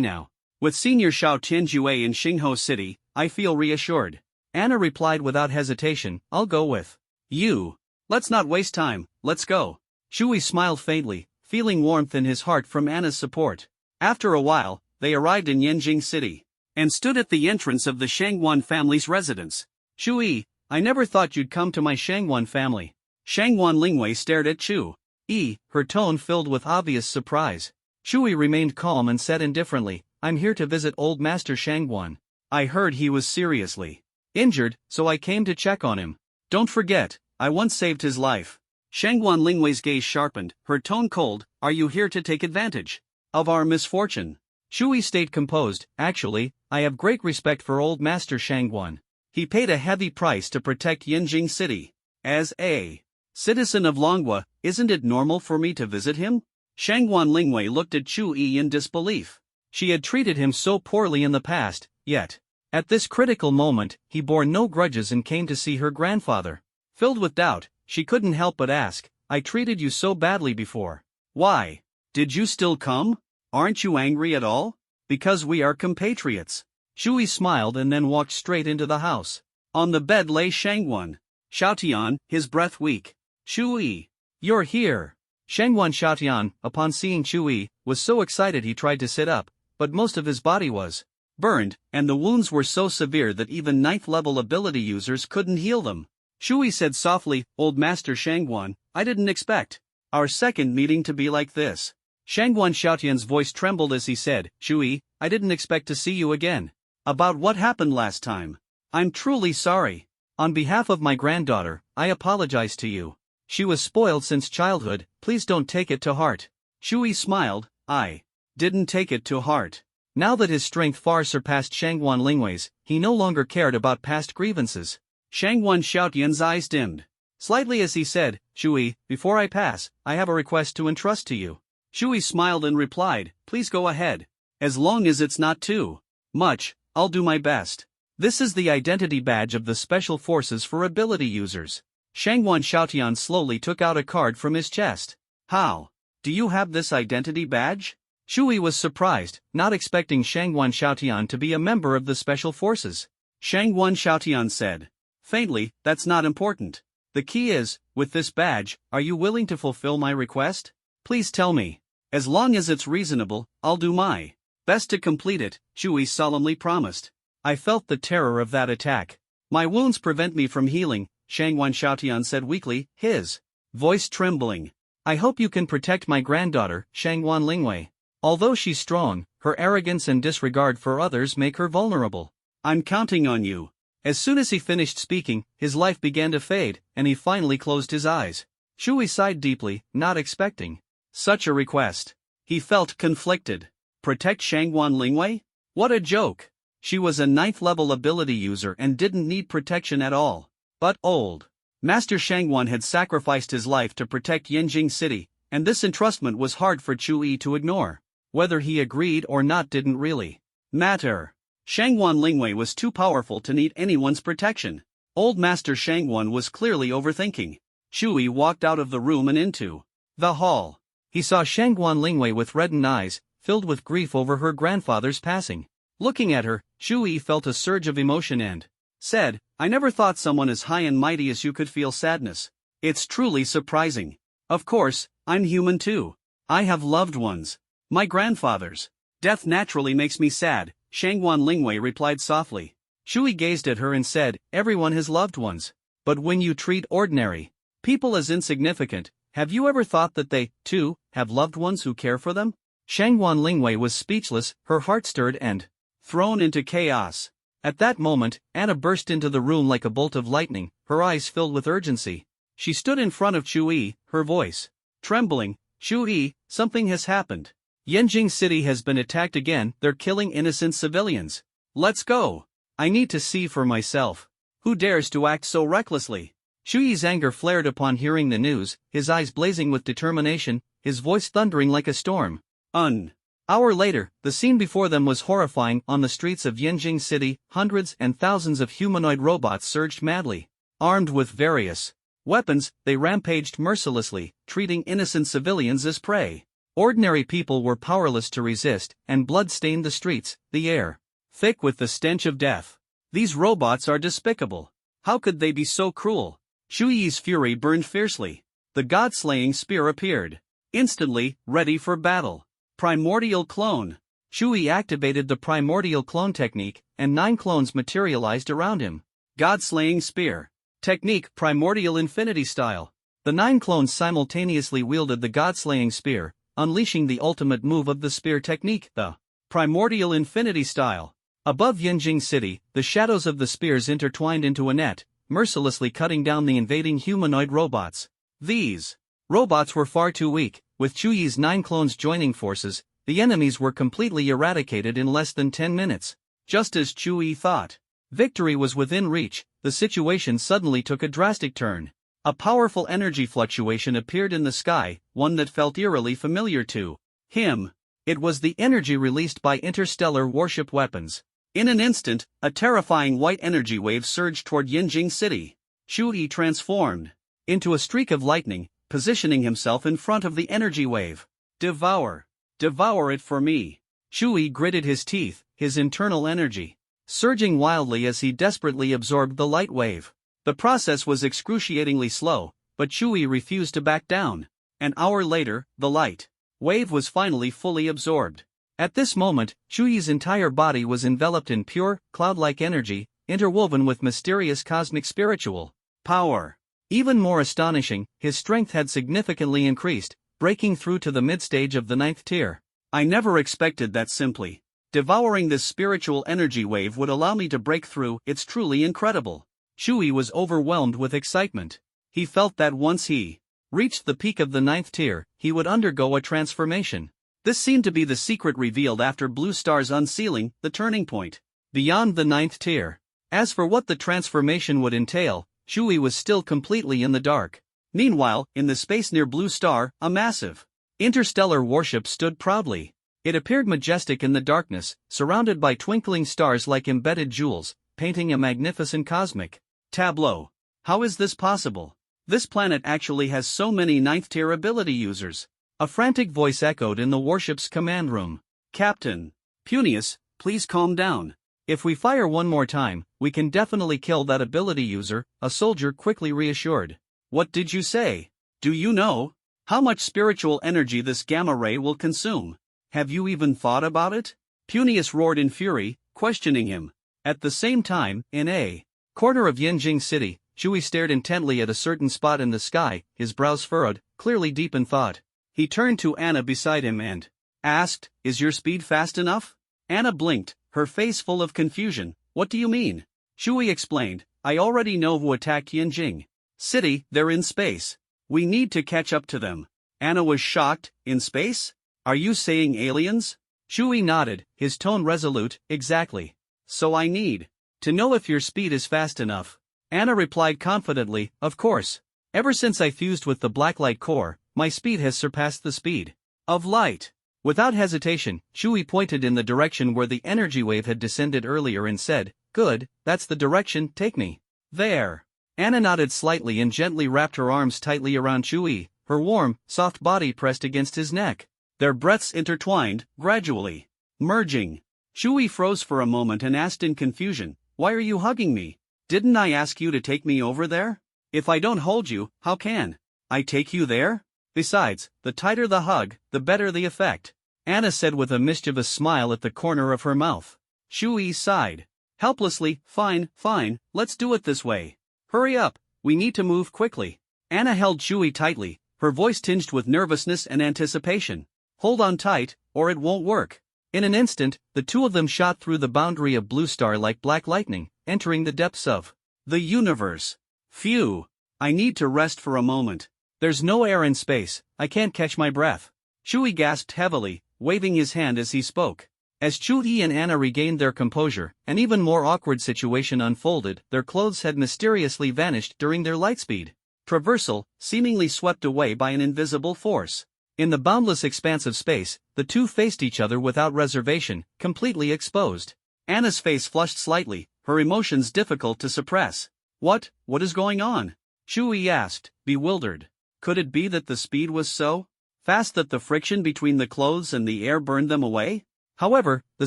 now. With Senior Xiao Tianjue in Xingho City, I feel reassured. Anna replied without hesitation, I'll go with you. Let's not waste time, let's go. Chui smiled faintly, feeling warmth in his heart from Anna's support. After a while, they arrived in Yanjing City and stood at the entrance of the Shangwan family's residence. Chui, I never thought you'd come to my Shangwan family. Shangwan Lingwei stared at Chu Yi, her tone filled with obvious surprise. Chui remained calm and said indifferently, I'm here to visit old Master Shangwan. I heard he was seriously injured, so I came to check on him. Don't forget, I once saved his life. Shangguan Lingwei's gaze sharpened, her tone cold. Are you here to take advantage of our misfortune? Shui stayed composed. Actually, I have great respect for old Master Shangguan. He paid a heavy price to protect Yinjing City. As a citizen of Longhua, isn't it normal for me to visit him? Shangguan Lingwei looked at Chu Yi in disbelief. She had treated him so poorly in the past, yet, at this critical moment, he bore no grudges and came to see her grandfather. Filled with doubt, she couldn't help but ask, I treated you so badly before. Why? Did you still come? Aren't you angry at all? Because we are compatriots. Shui smiled and then walked straight into the house. On the bed lay Shangguan Xiaotian, his breath weak. Shui, you're here. Shangguan Xiaotian, upon seeing Shui, was so excited he tried to sit up, but most of his body was burned, and the wounds were so severe that even 9th level ability users couldn't heal them. Shui said softly, Old Master Shangguan, I didn't expect our second meeting to be like this. Shangguan Xiaotian's voice trembled as he said, Shui, I didn't expect to see you again. About what happened last time. I'm truly sorry. On behalf of my granddaughter, I apologize to you. She was spoiled since childhood, please don't take it to heart. Shui smiled, I didn't take it to heart. Now that his strength far surpassed Shangguan Lingwei's, he no longer cared about past grievances. Shangguan Xiaotian's eyes dimmed slightly as he said, Shui, before I pass, I have a request to entrust to you. Shui smiled and replied, please go ahead. As long as it's not too much, I'll do my best. This is the identity badge of the Special Forces for ability users. Shangguan Xiaotian slowly took out a card from his chest. How? Do you have this identity badge? Shui was surprised, not expecting Shangguan Xiaotian to be a member of the Special Forces. Shangguan Xiaotian said faintly, that's not important. The key is, with this badge, are you willing to fulfill my request? Please tell me. As long as it's reasonable, I'll do my best to complete it, Shui solemnly promised. I felt the terror of that attack. My wounds prevent me from healing, Shangguan Xiaotian said weakly, his voice trembling. I hope you can protect my granddaughter, Shangguan Lingwei. Although she's strong, her arrogance and disregard for others make her vulnerable. I'm counting on you. As soon as he finished speaking, his life began to fade, and he finally closed his eyes. Shui sighed deeply, not expecting such a request. He felt conflicted. Protect Shangguan Lingwei? What a joke. She was a 9th level ability user and didn't need protection at all. But old Master Shangguan had sacrificed his life to protect Yinjing City, and this entrustment was hard for Chu Yi to ignore. Whether he agreed or not didn't really matter. Shangguan Lingwei was too powerful to need anyone's protection. Old Master Shangguan was clearly overthinking. Chu Yi walked out of the room and into the hall. He saw Shangguan Lingwei with reddened eyes, filled with grief over her grandfather's passing. Looking at her, Chu Yi felt a surge of emotion and said, I never thought someone as high and mighty as you could feel sadness. It's truly surprising. Of course, I'm human too. I have loved ones. My grandfathers. Death naturally makes me sad, Shangguan Lingwei replied softly. Shui gazed at her and said, everyone has loved ones. But when you treat ordinary people as insignificant, have you ever thought that they, too, have loved ones who care for them? Shangguan Lingwei was speechless, her heart stirred and thrown into chaos. At that moment, Anna burst into the room like a bolt of lightning, her eyes filled with urgency. She stood in front of Chu Yi, her voice trembling. Chu Yi, something has happened. Yinjing City has been attacked again, they're killing innocent civilians. Let's go. I need to see for myself. Who dares to act so recklessly? Chu Yi's anger flared upon hearing the news, his eyes blazing with determination, his voice thundering like a storm. An hour later, the scene before them was horrifying. On the streets of Yinjing City, hundreds and thousands of humanoid robots surged madly. Armed with various weapons, they rampaged mercilessly, treating innocent civilians as prey. Ordinary people were powerless to resist, and blood stained the streets, the air thick with the stench of death. These robots are despicable. How could they be so cruel? Chu Yi's fury burned fiercely. The god-slaying spear appeared. Instantly, ready for battle. Primordial clone. Chu Yi activated the primordial clone technique, and 9 clones materialized around him. God-slaying spear. Technique primordial infinity style. The 9 clones simultaneously wielded the god-slaying spear, unleashing the ultimate move of the spear technique, the primordial infinity style. Above Yinjing City, the shadows of the spears intertwined into a net, mercilessly cutting down the invading humanoid robots. These robots were far too weak. With Chuyi's 9 clones joining forces, the enemies were completely eradicated in less than 10 minutes. Just as Chuyi thought victory was within reach, the situation suddenly took a drastic turn. A powerful energy fluctuation appeared in the sky, one that felt eerily familiar to him. It was the energy released by interstellar warship weapons. In an instant, a terrifying white energy wave surged toward Yinjing City. Chuyi transformed into a streak of lightning, positioning himself in front of the energy wave. Devour. Devour it for me. Chuyi gritted his teeth, his internal energy surging wildly as he desperately absorbed the light wave. The process was excruciatingly slow, but Chuyi refused to back down. An hour later, the light wave was finally fully absorbed. At this moment, Chuyi's entire body was enveloped in pure, cloud-like energy, interwoven with mysterious cosmic spiritual power. Even more astonishing, his strength had significantly increased, breaking through to the mid-stage of the 9th tier. I never expected that simply devouring this spiritual energy wave would allow me to break through. It's truly incredible. Chuyi was overwhelmed with excitement. He felt that once he reached the peak of the 9th tier, he would undergo a transformation. This seemed to be the secret revealed after Blue Star's unsealing, the turning point beyond the 9th tier. As for what the transformation would entail, Chuyi was still completely in the dark. Meanwhile, in the space near Blue Star, a massive interstellar warship stood proudly. It appeared majestic in the darkness, surrounded by twinkling stars like embedded jewels, painting a magnificent cosmic tableau. How is this possible? This planet actually has so many 9th tier ability users. A frantic voice echoed in the warship's command room. Captain Punius, please calm down. If we fire one more time, we can definitely kill that ability user, a soldier quickly reassured. What did you say? Do you know how much spiritual energy this gamma ray will consume? Have you even thought about it? Punius roared in fury, questioning him. At the same time, in a corner of Yinjing City, Chuyi stared intently at a certain spot in the sky, his brows furrowed, clearly deep in thought. He turned to Anna beside him and asked, "Is your speed fast enough?" Anna blinked, her face full of confusion. "What do you mean?" Chuyi explained, "I already know who attacked Yinjing City. They're in space. We need to catch up to them." Anna was shocked. In space? Are you saying aliens? Chuyi nodded, his tone resolute. Exactly. So I need to know if your speed is fast enough. Anna replied confidently, "Of course. Ever since I fused with the Blacklight core, my speed has surpassed the speed of light." Without hesitation, Chuyi pointed in the direction where the energy wave had descended earlier and said, "Good, that's the direction, take me there." Anna nodded slightly and gently wrapped her arms tightly around Chuyi, her warm, soft body pressed against his neck. Their breaths intertwined, gradually merging. Chuyi froze for a moment and asked in confusion, "Why are you hugging me? Didn't I ask you to take me over there? If I don't hold you, how can I take you there? Besides, the tighter the hug, the better the effect," Anna said with a mischievous smile at the corner of her mouth. Chuyi sighed helplessly. Fine, let's do it this way. Hurry up, we need to move quickly." Anna held Chuyi tightly, her voice tinged with nervousness and anticipation. "Hold on tight, or it won't work." In an instant, the two of them shot through the boundary of Blue Star like black lightning, entering the depths of the universe. Phew! I need to rest for a moment. There's no air in space, I can't catch my breath. Chuyi gasped heavily, waving his hand as he spoke. As Chuyi and Anna regained their composure, an even more awkward situation unfolded. Their clothes had mysteriously vanished during their lightspeed traversal, seemingly swept away by an invisible force. In the boundless expanse of space, the two faced each other without reservation, completely exposed. Anna's face flushed slightly, her emotions difficult to suppress. What is going on?" Chuyi asked, bewildered. Could it be that the speed was so fast that the friction between the clothes and the air burned them away? However, the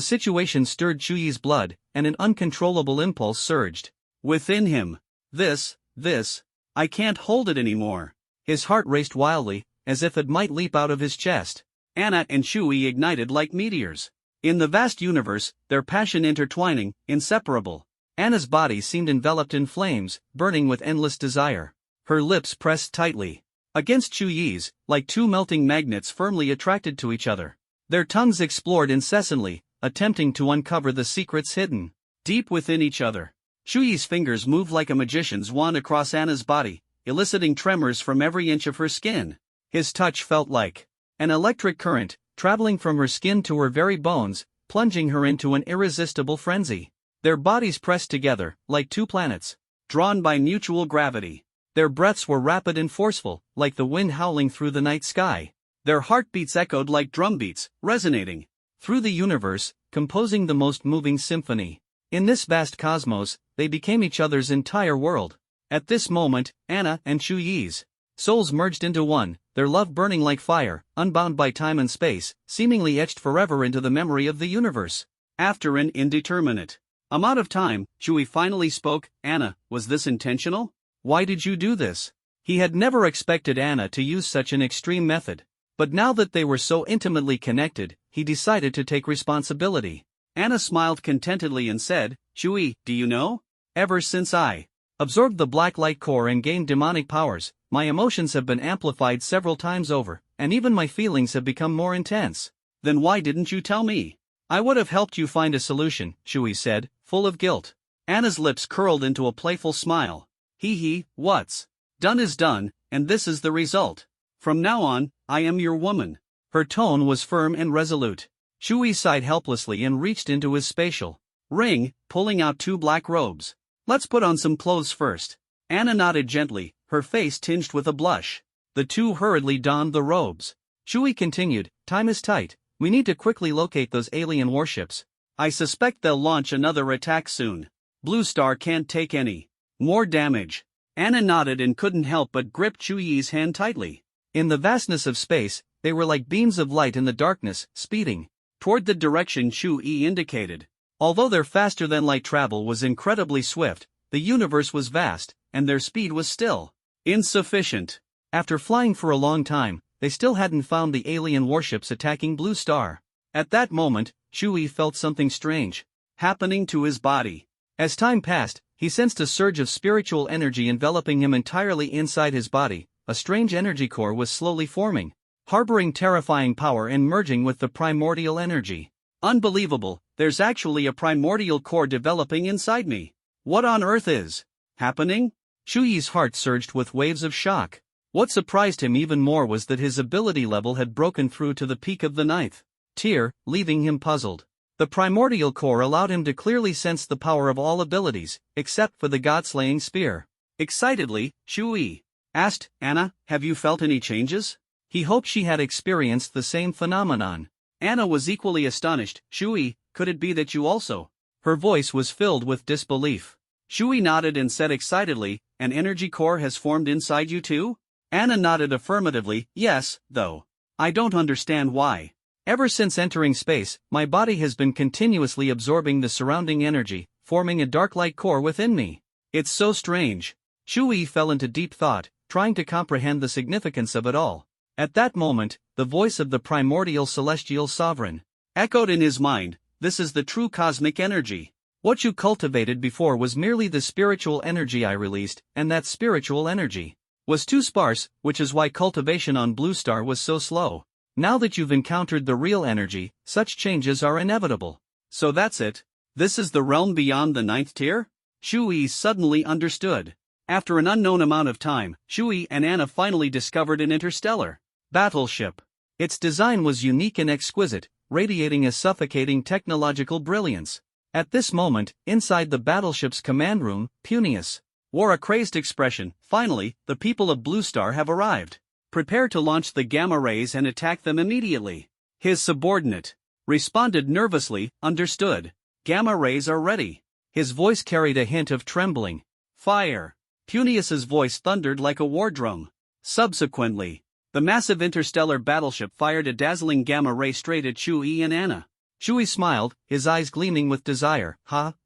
situation stirred Chuyi's blood, and an uncontrollable impulse surged within him. This, I can't hold it anymore. His heart raced wildly, as if it might leap out of his chest. Anna and Chuyi ignited like meteors. In the vast universe, their passion intertwining, inseparable. Anna's body seemed enveloped in flames, burning with endless desire. Her lips pressed tightly against Chuyi's, like two melting magnets firmly attracted to each other. Their tongues explored incessantly, attempting to uncover the secrets hidden deep within each other. Shuyi's fingers moved like a magician's wand across Anna's body, eliciting tremors from every inch of her skin. His touch felt like an electric current, traveling from her skin to her very bones, plunging her into an irresistible frenzy. Their bodies pressed together, like two planets, drawn by mutual gravity. Their breaths were rapid and forceful, like the wind howling through the night sky. Their heartbeats echoed like drumbeats, resonating through the universe, composing the most moving symphony. In this vast cosmos, they became each other's entire world. At this moment, Anna and Shuyi's souls merged into one, their love burning like fire, unbound by time and space, seemingly etched forever into the memory of the universe. After an indeterminate amount of time, Shuyi finally spoke. Anna, was this intentional? Why did you do this? He had never expected Anna to use such an extreme method. But now that they were so intimately connected, he decided to take responsibility. Anna smiled contentedly and said, Shuyi, do you know? Ever since I absorbed the black light core and gained demonic powers, my emotions have been amplified several times over, and even my feelings have become more intense. Then why didn't you tell me? I would have helped you find a solution, Shuyi said, full of guilt. Anna's lips curled into a playful smile. What's done is done, and this is the result. From now on, I am your woman. Her tone was firm and resolute. Shuyi sighed helplessly and reached into his spatial ring, pulling out 2 black robes. Let's put on some clothes first. Anna nodded gently, her face tinged with a blush. The two hurriedly donned the robes. Shuyi continued, time is tight. We need to quickly locate those alien warships. I suspect they'll launch another attack soon. Blue Star can't take any more damage. Anna nodded and couldn't help but grip Shuyi's hand tightly. In the vastness of space, they were like beams of light in the darkness, speeding toward the direction Shuyi indicated. Although their faster-than-light travel was incredibly swift, the universe was vast, and their speed was still insufficient. After flying for a long time, they still hadn't found the alien warships attacking Blue Star. At that moment, Shuyi felt something strange happening to his body. As time passed, he sensed a surge of spiritual energy enveloping him entirely inside his body. A strange energy core was slowly forming, harboring terrifying power and merging with the primordial energy. Unbelievable, there's actually a primordial core developing inside me. What on earth is happening? Shuyi's heart surged with waves of shock. What surprised him even more was that his ability level had broken through to the peak of the 9th tier, leaving him puzzled. The primordial core allowed him to clearly sense the power of all abilities, except for the god-slaying spear. Excitedly, Shuyi asked, Anna, have you felt any changes? He hoped she had experienced the same phenomenon. Anna was equally astonished. Shuyi, could it be that you also? Her voice was filled with disbelief. Shuyi nodded and said excitedly, an energy core has formed inside you too? Anna nodded affirmatively, yes, though I don't understand why. Ever since entering space, my body has been continuously absorbing the surrounding energy, forming a dark light core within me. It's so strange. Shuyi fell into deep thought, trying to comprehend the significance of it all. At that moment, the voice of the primordial celestial sovereign echoed in his mind, this is the true cosmic energy. What you cultivated before was merely the spiritual energy I released, and that spiritual energy was too sparse, which is why cultivation on Blue Star was so slow. Now that you've encountered the real energy, such changes are inevitable. So that's it? This is the realm beyond the 9th tier? Shuyi suddenly understood. After an unknown amount of time, Shuyi and Anna finally discovered an interstellar battleship. Its design was unique and exquisite, radiating a suffocating technological brilliance. At this moment, inside the battleship's command room, Punius wore a crazed expression. Finally, the people of Blue Star have arrived. Prepare to launch the gamma rays and attack them immediately. His subordinate responded nervously, understood. Gamma rays are ready. His voice carried a hint of trembling. Fire. Punius's voice thundered like a war drum. Subsequently, the massive interstellar battleship fired a dazzling gamma ray straight at Shuyi and Anna. Shuyi smiled, his eyes gleaming with desire.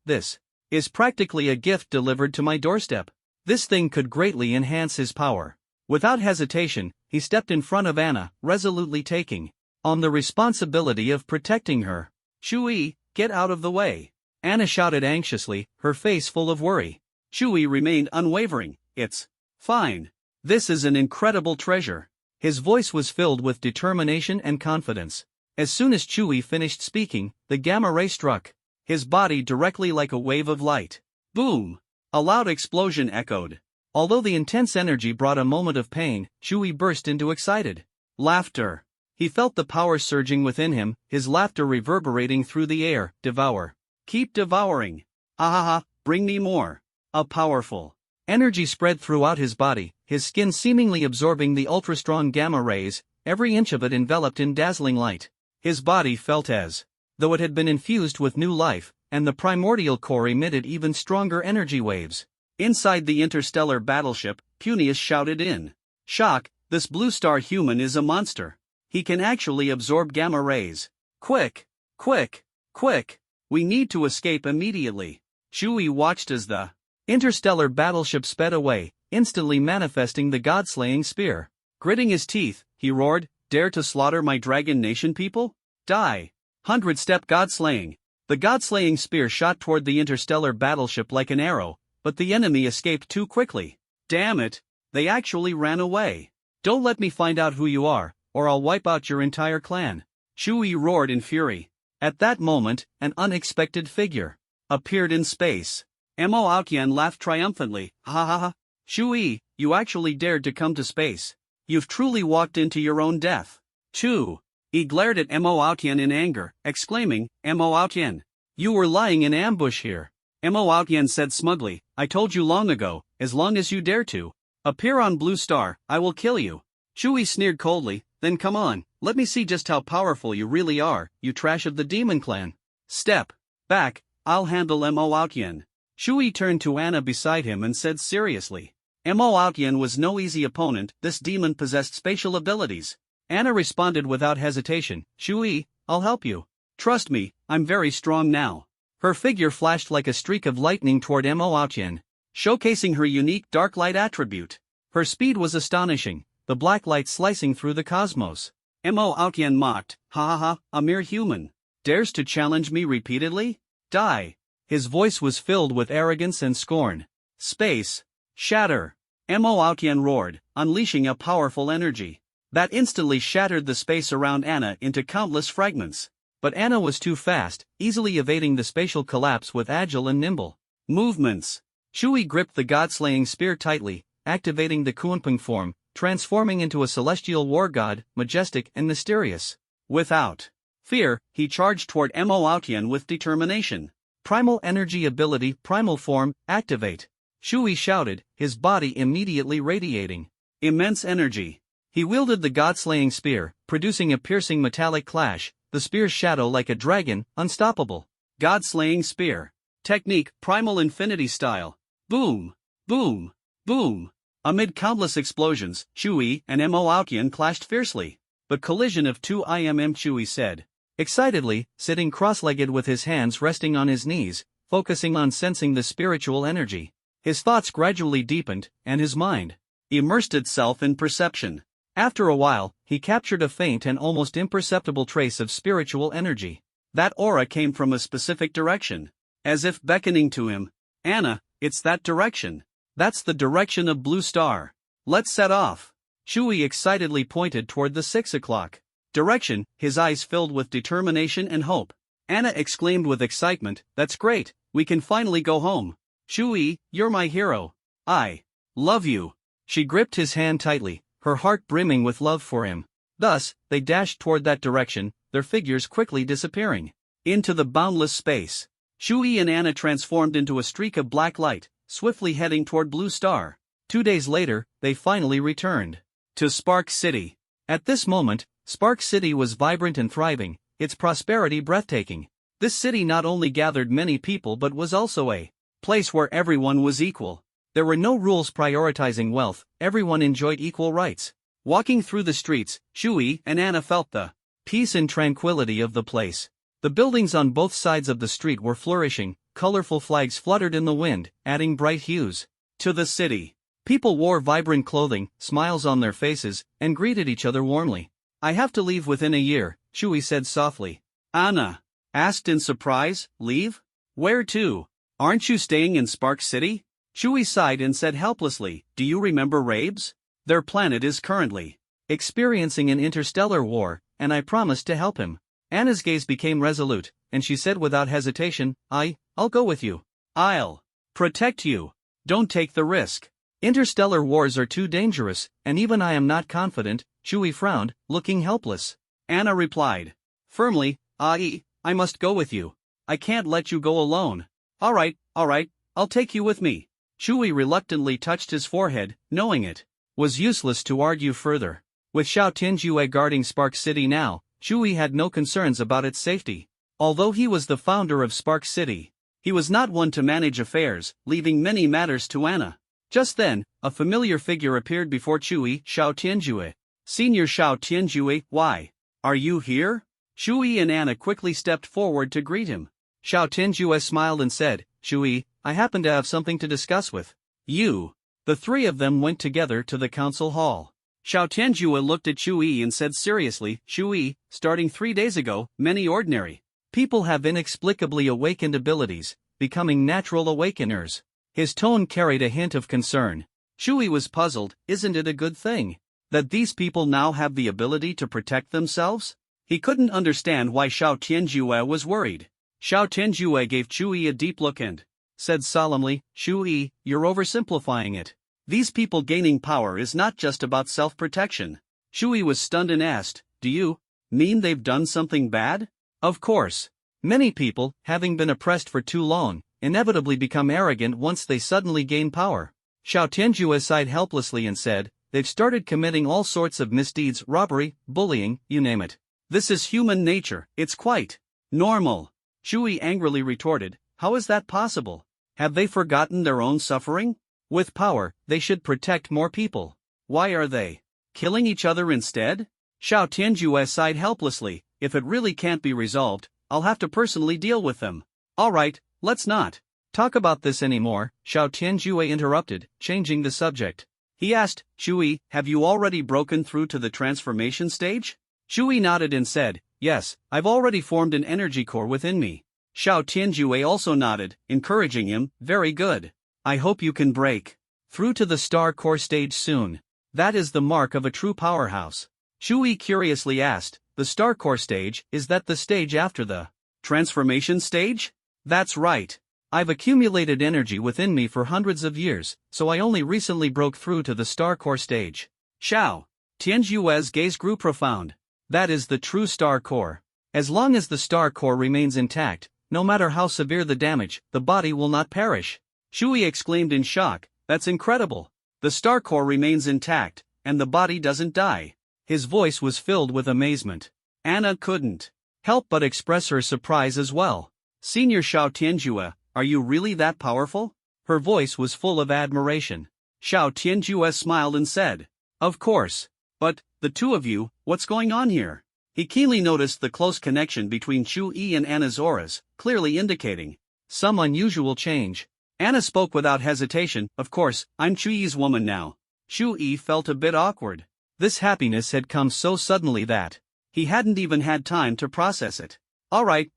This is practically a gift delivered to my doorstep. This thing could greatly enhance his power. Without hesitation, he stepped in front of Anna, resolutely taking on the responsibility of protecting her. Shuyi, get out of the way. Anna shouted anxiously, her face full of worry. Shuyi remained unwavering. It's fine. This is an incredible treasure. His voice was filled with determination and confidence. As soon as Shuyi finished speaking, the gamma ray struck his body directly like a wave of light. Boom! A loud explosion echoed. Although the intense energy brought a moment of pain, Shui burst into excited laughter. He felt the power surging within him, his laughter reverberating through the air. Devour. Keep devouring. Ahaha, bring me more. A powerful energy spread throughout his body, his skin seemingly absorbing the ultra-strong gamma rays, every inch of it enveloped in dazzling light. His body felt as though it had been infused with new life, and the primordial core emitted even stronger energy waves. Inside the interstellar battleship, Punius shouted in shock, "This blue star human is a monster. He can actually absorb gamma rays. Quick! Quick! Quick! We need to escape immediately." Shui watched as the interstellar battleship sped away, instantly manifesting the god-slaying spear. Gritting his teeth, he roared, "Dare to slaughter my Dragon Nation people? Die!" 100-step god-slaying. The god-slaying spear shot toward the interstellar battleship like an arrow, but the enemy escaped too quickly. Damn it! They actually ran away. "Don't let me find out who you are, or I'll wipe out your entire clan." Shui roared in fury. At that moment, an unexpected figure appeared in space. Mo Aotian laughed triumphantly. "Ha ha ha! Shui, you actually dared to come to space. You've truly walked into your own death." 2. He glared at Mo Aotian in anger, exclaiming, "Mo Aotian, you were lying in ambush here." Mo Aotian said smugly, "I told you long ago, as long as you dare to appear on Blue Star, I will kill you." Shui sneered coldly, "Then come on, let me see just how powerful you really are, you trash of the Demon Clan." "Step back, I'll handle Mo Aotian." Shui turned to Anna beside him and said seriously. Mo Aotian was no easy opponent, this demon possessed spatial abilities. Anna responded without hesitation, "Shui, I'll help you. Trust me, I'm very strong now." Her figure flashed like a streak of lightning toward Mo Aotian, showcasing her unique dark light attribute. Her speed was astonishing, the black light slicing through the cosmos. Mo Aotian mocked, "Ha ha ha, a mere human. Dares to challenge me repeatedly? Die." His voice was filled with arrogance and scorn. "Space. Shatter." Mo Aotian roared, unleashing a powerful energy that instantly shattered the space around Anna into countless fragments. But Anna was too fast, easily evading the spatial collapse with agile and nimble movements. Shui gripped the god-slaying spear tightly, activating the Kunpeng form, transforming into a celestial war god, majestic and mysterious. Without fear, he charged toward Mo Aotian with determination. Primal energy ability, primal form, activate. Shui shouted, his body immediately radiating immense energy. He wielded the god-slaying spear, producing a piercing metallic clash, the spear's shadow like a dragon, unstoppable. God-slaying spear. Technique, primal infinity style. Boom! Boom! Boom! Amid countless explosions, Shui and Mo Aotian clashed fiercely. But collision of two IMM, Shui said excitedly, sitting cross-legged with his hands resting on his knees, focusing on sensing the spiritual energy. His thoughts gradually deepened, and his mind immersed itself in perception. After a while, he captured a faint and almost imperceptible trace of spiritual energy. That aura came from a specific direction, as if beckoning to him. "Anna, it's that direction. That's the direction of Blue Star. Let's set off." Shui excitedly pointed toward the 6 o'clock direction, his eyes filled with determination and hope. Anna exclaimed with excitement, "That's great, we can finally go home. Shui, you're my hero. I love you." She gripped his hand tightly, her heart brimming with love for him. Thus, they dashed toward that direction, their figures quickly disappearing into the boundless space. Shui and Anna transformed into a streak of black light, swiftly heading toward Blue Star. 2 days later, they finally returned to Spark City. At this moment, Spark City was vibrant and thriving, its prosperity breathtaking. This city not only gathered many people but was also a place where everyone was equal. There were no rules prioritizing wealth, everyone enjoyed equal rights. Walking through the streets, Shui and Anna felt the peace and tranquility of the place. The buildings on both sides of the street were flourishing, colorful flags fluttered in the wind, adding bright hues to the city. People wore vibrant clothing, smiles on their faces, and greeted each other warmly. "I have to leave within a year," Shui said softly. Anna asked in surprise, "Leave? Where to? Aren't you staying in Spark City?" Shui sighed and said helplessly, "Do you remember Rabes? Their planet is currently experiencing an interstellar war, and I promised to help him." Anna's gaze became resolute, and she said without hesitation, I'll go with you. I'll Protect you. Don't take the risk. Interstellar wars are too dangerous, and even I am not confident, Chewie frowned, looking helpless. Anna replied. Firmly, I must go with you. I can't let you go alone. Alright, I'll take you with me. Chewie reluctantly touched his forehead, knowing it was useless to argue further. With Xiao Tianjue guarding Spark City now, Chewie had no concerns about its safety. Although he was the founder of Spark City, he was not one to manage affairs, leaving many matters to Anna. Just then, a familiar figure appeared before Chewie. Xiao Tianjue. Senior Xiao Tianjue, why are you here? Chewie and Anna quickly stepped forward to greet him. Xiao Tianjue smiled and said, Chewie, I happen to have something to discuss with you. The three of them went together to the council hall. Xiao Tianjue looked at Chewie and said seriously, Chewie, starting 3 days ago, many ordinary people have inexplicably awakened abilities, becoming natural awakeners. His tone carried a hint of concern. Chewie was puzzled. Isn't it a good thing that these people now have the ability to protect themselves? He couldn't understand why Xiao Tianjue was worried. Xiao Tianjue gave Chewie a deep look and said solemnly, Chewie, you're oversimplifying it. These people gaining power is not just about self-protection. Chewie was stunned and asked, do you mean they've done something bad? Of course. Many people, having been oppressed for too long, inevitably become arrogant once they suddenly gain power. Xiao Tianjue sighed helplessly and said, they've started committing all sorts of misdeeds, robbery, bullying, you name it. This is human nature, it's quite normal. Chewie angrily retorted, how is that possible? Have they forgotten their own suffering? With power, they should protect more people. Why are they killing each other instead? Xiao Tianjue sighed helplessly, if it really can't be resolved, I'll have to personally deal with them. Alright, let's not talk about this anymore, Xiao Tianjue interrupted, changing the subject. He asked, Chewie, have you already broken through to the transformation stage? Chewie nodded and said, yes, I've already formed an energy core within me. Xiao Tianjue also nodded, encouraging him, very good. I hope you can break through to the star core stage soon. That is the mark of a true powerhouse. Chewie curiously asked, the star core stage, is that the stage after the transformation stage? That's right. I've accumulated energy within me for hundreds of years, so I only recently broke through to the star core stage. Xiao Tianjue's gaze grew profound. That is the true star core. As long as the star core remains intact, no matter how severe the damage, the body will not perish. Chewie exclaimed in shock, that's incredible. The star core remains intact, and the body doesn't die. His voice was filled with amazement. Anna couldn't help but express her surprise as well. Senior Xiao Tianjue, are you really that powerful? Her voice was full of admiration. Xiao Tianjue smiled and said, of course. But, the two of you, what's going on here? He keenly noticed the close connection between Chewie and Anna's auras, clearly indicating some unusual change. Anna spoke without hesitation, of course, I'm Chewy's woman now. Chewie felt a bit awkward. This happiness had come so suddenly that he hadn't even had time to process it. Alright,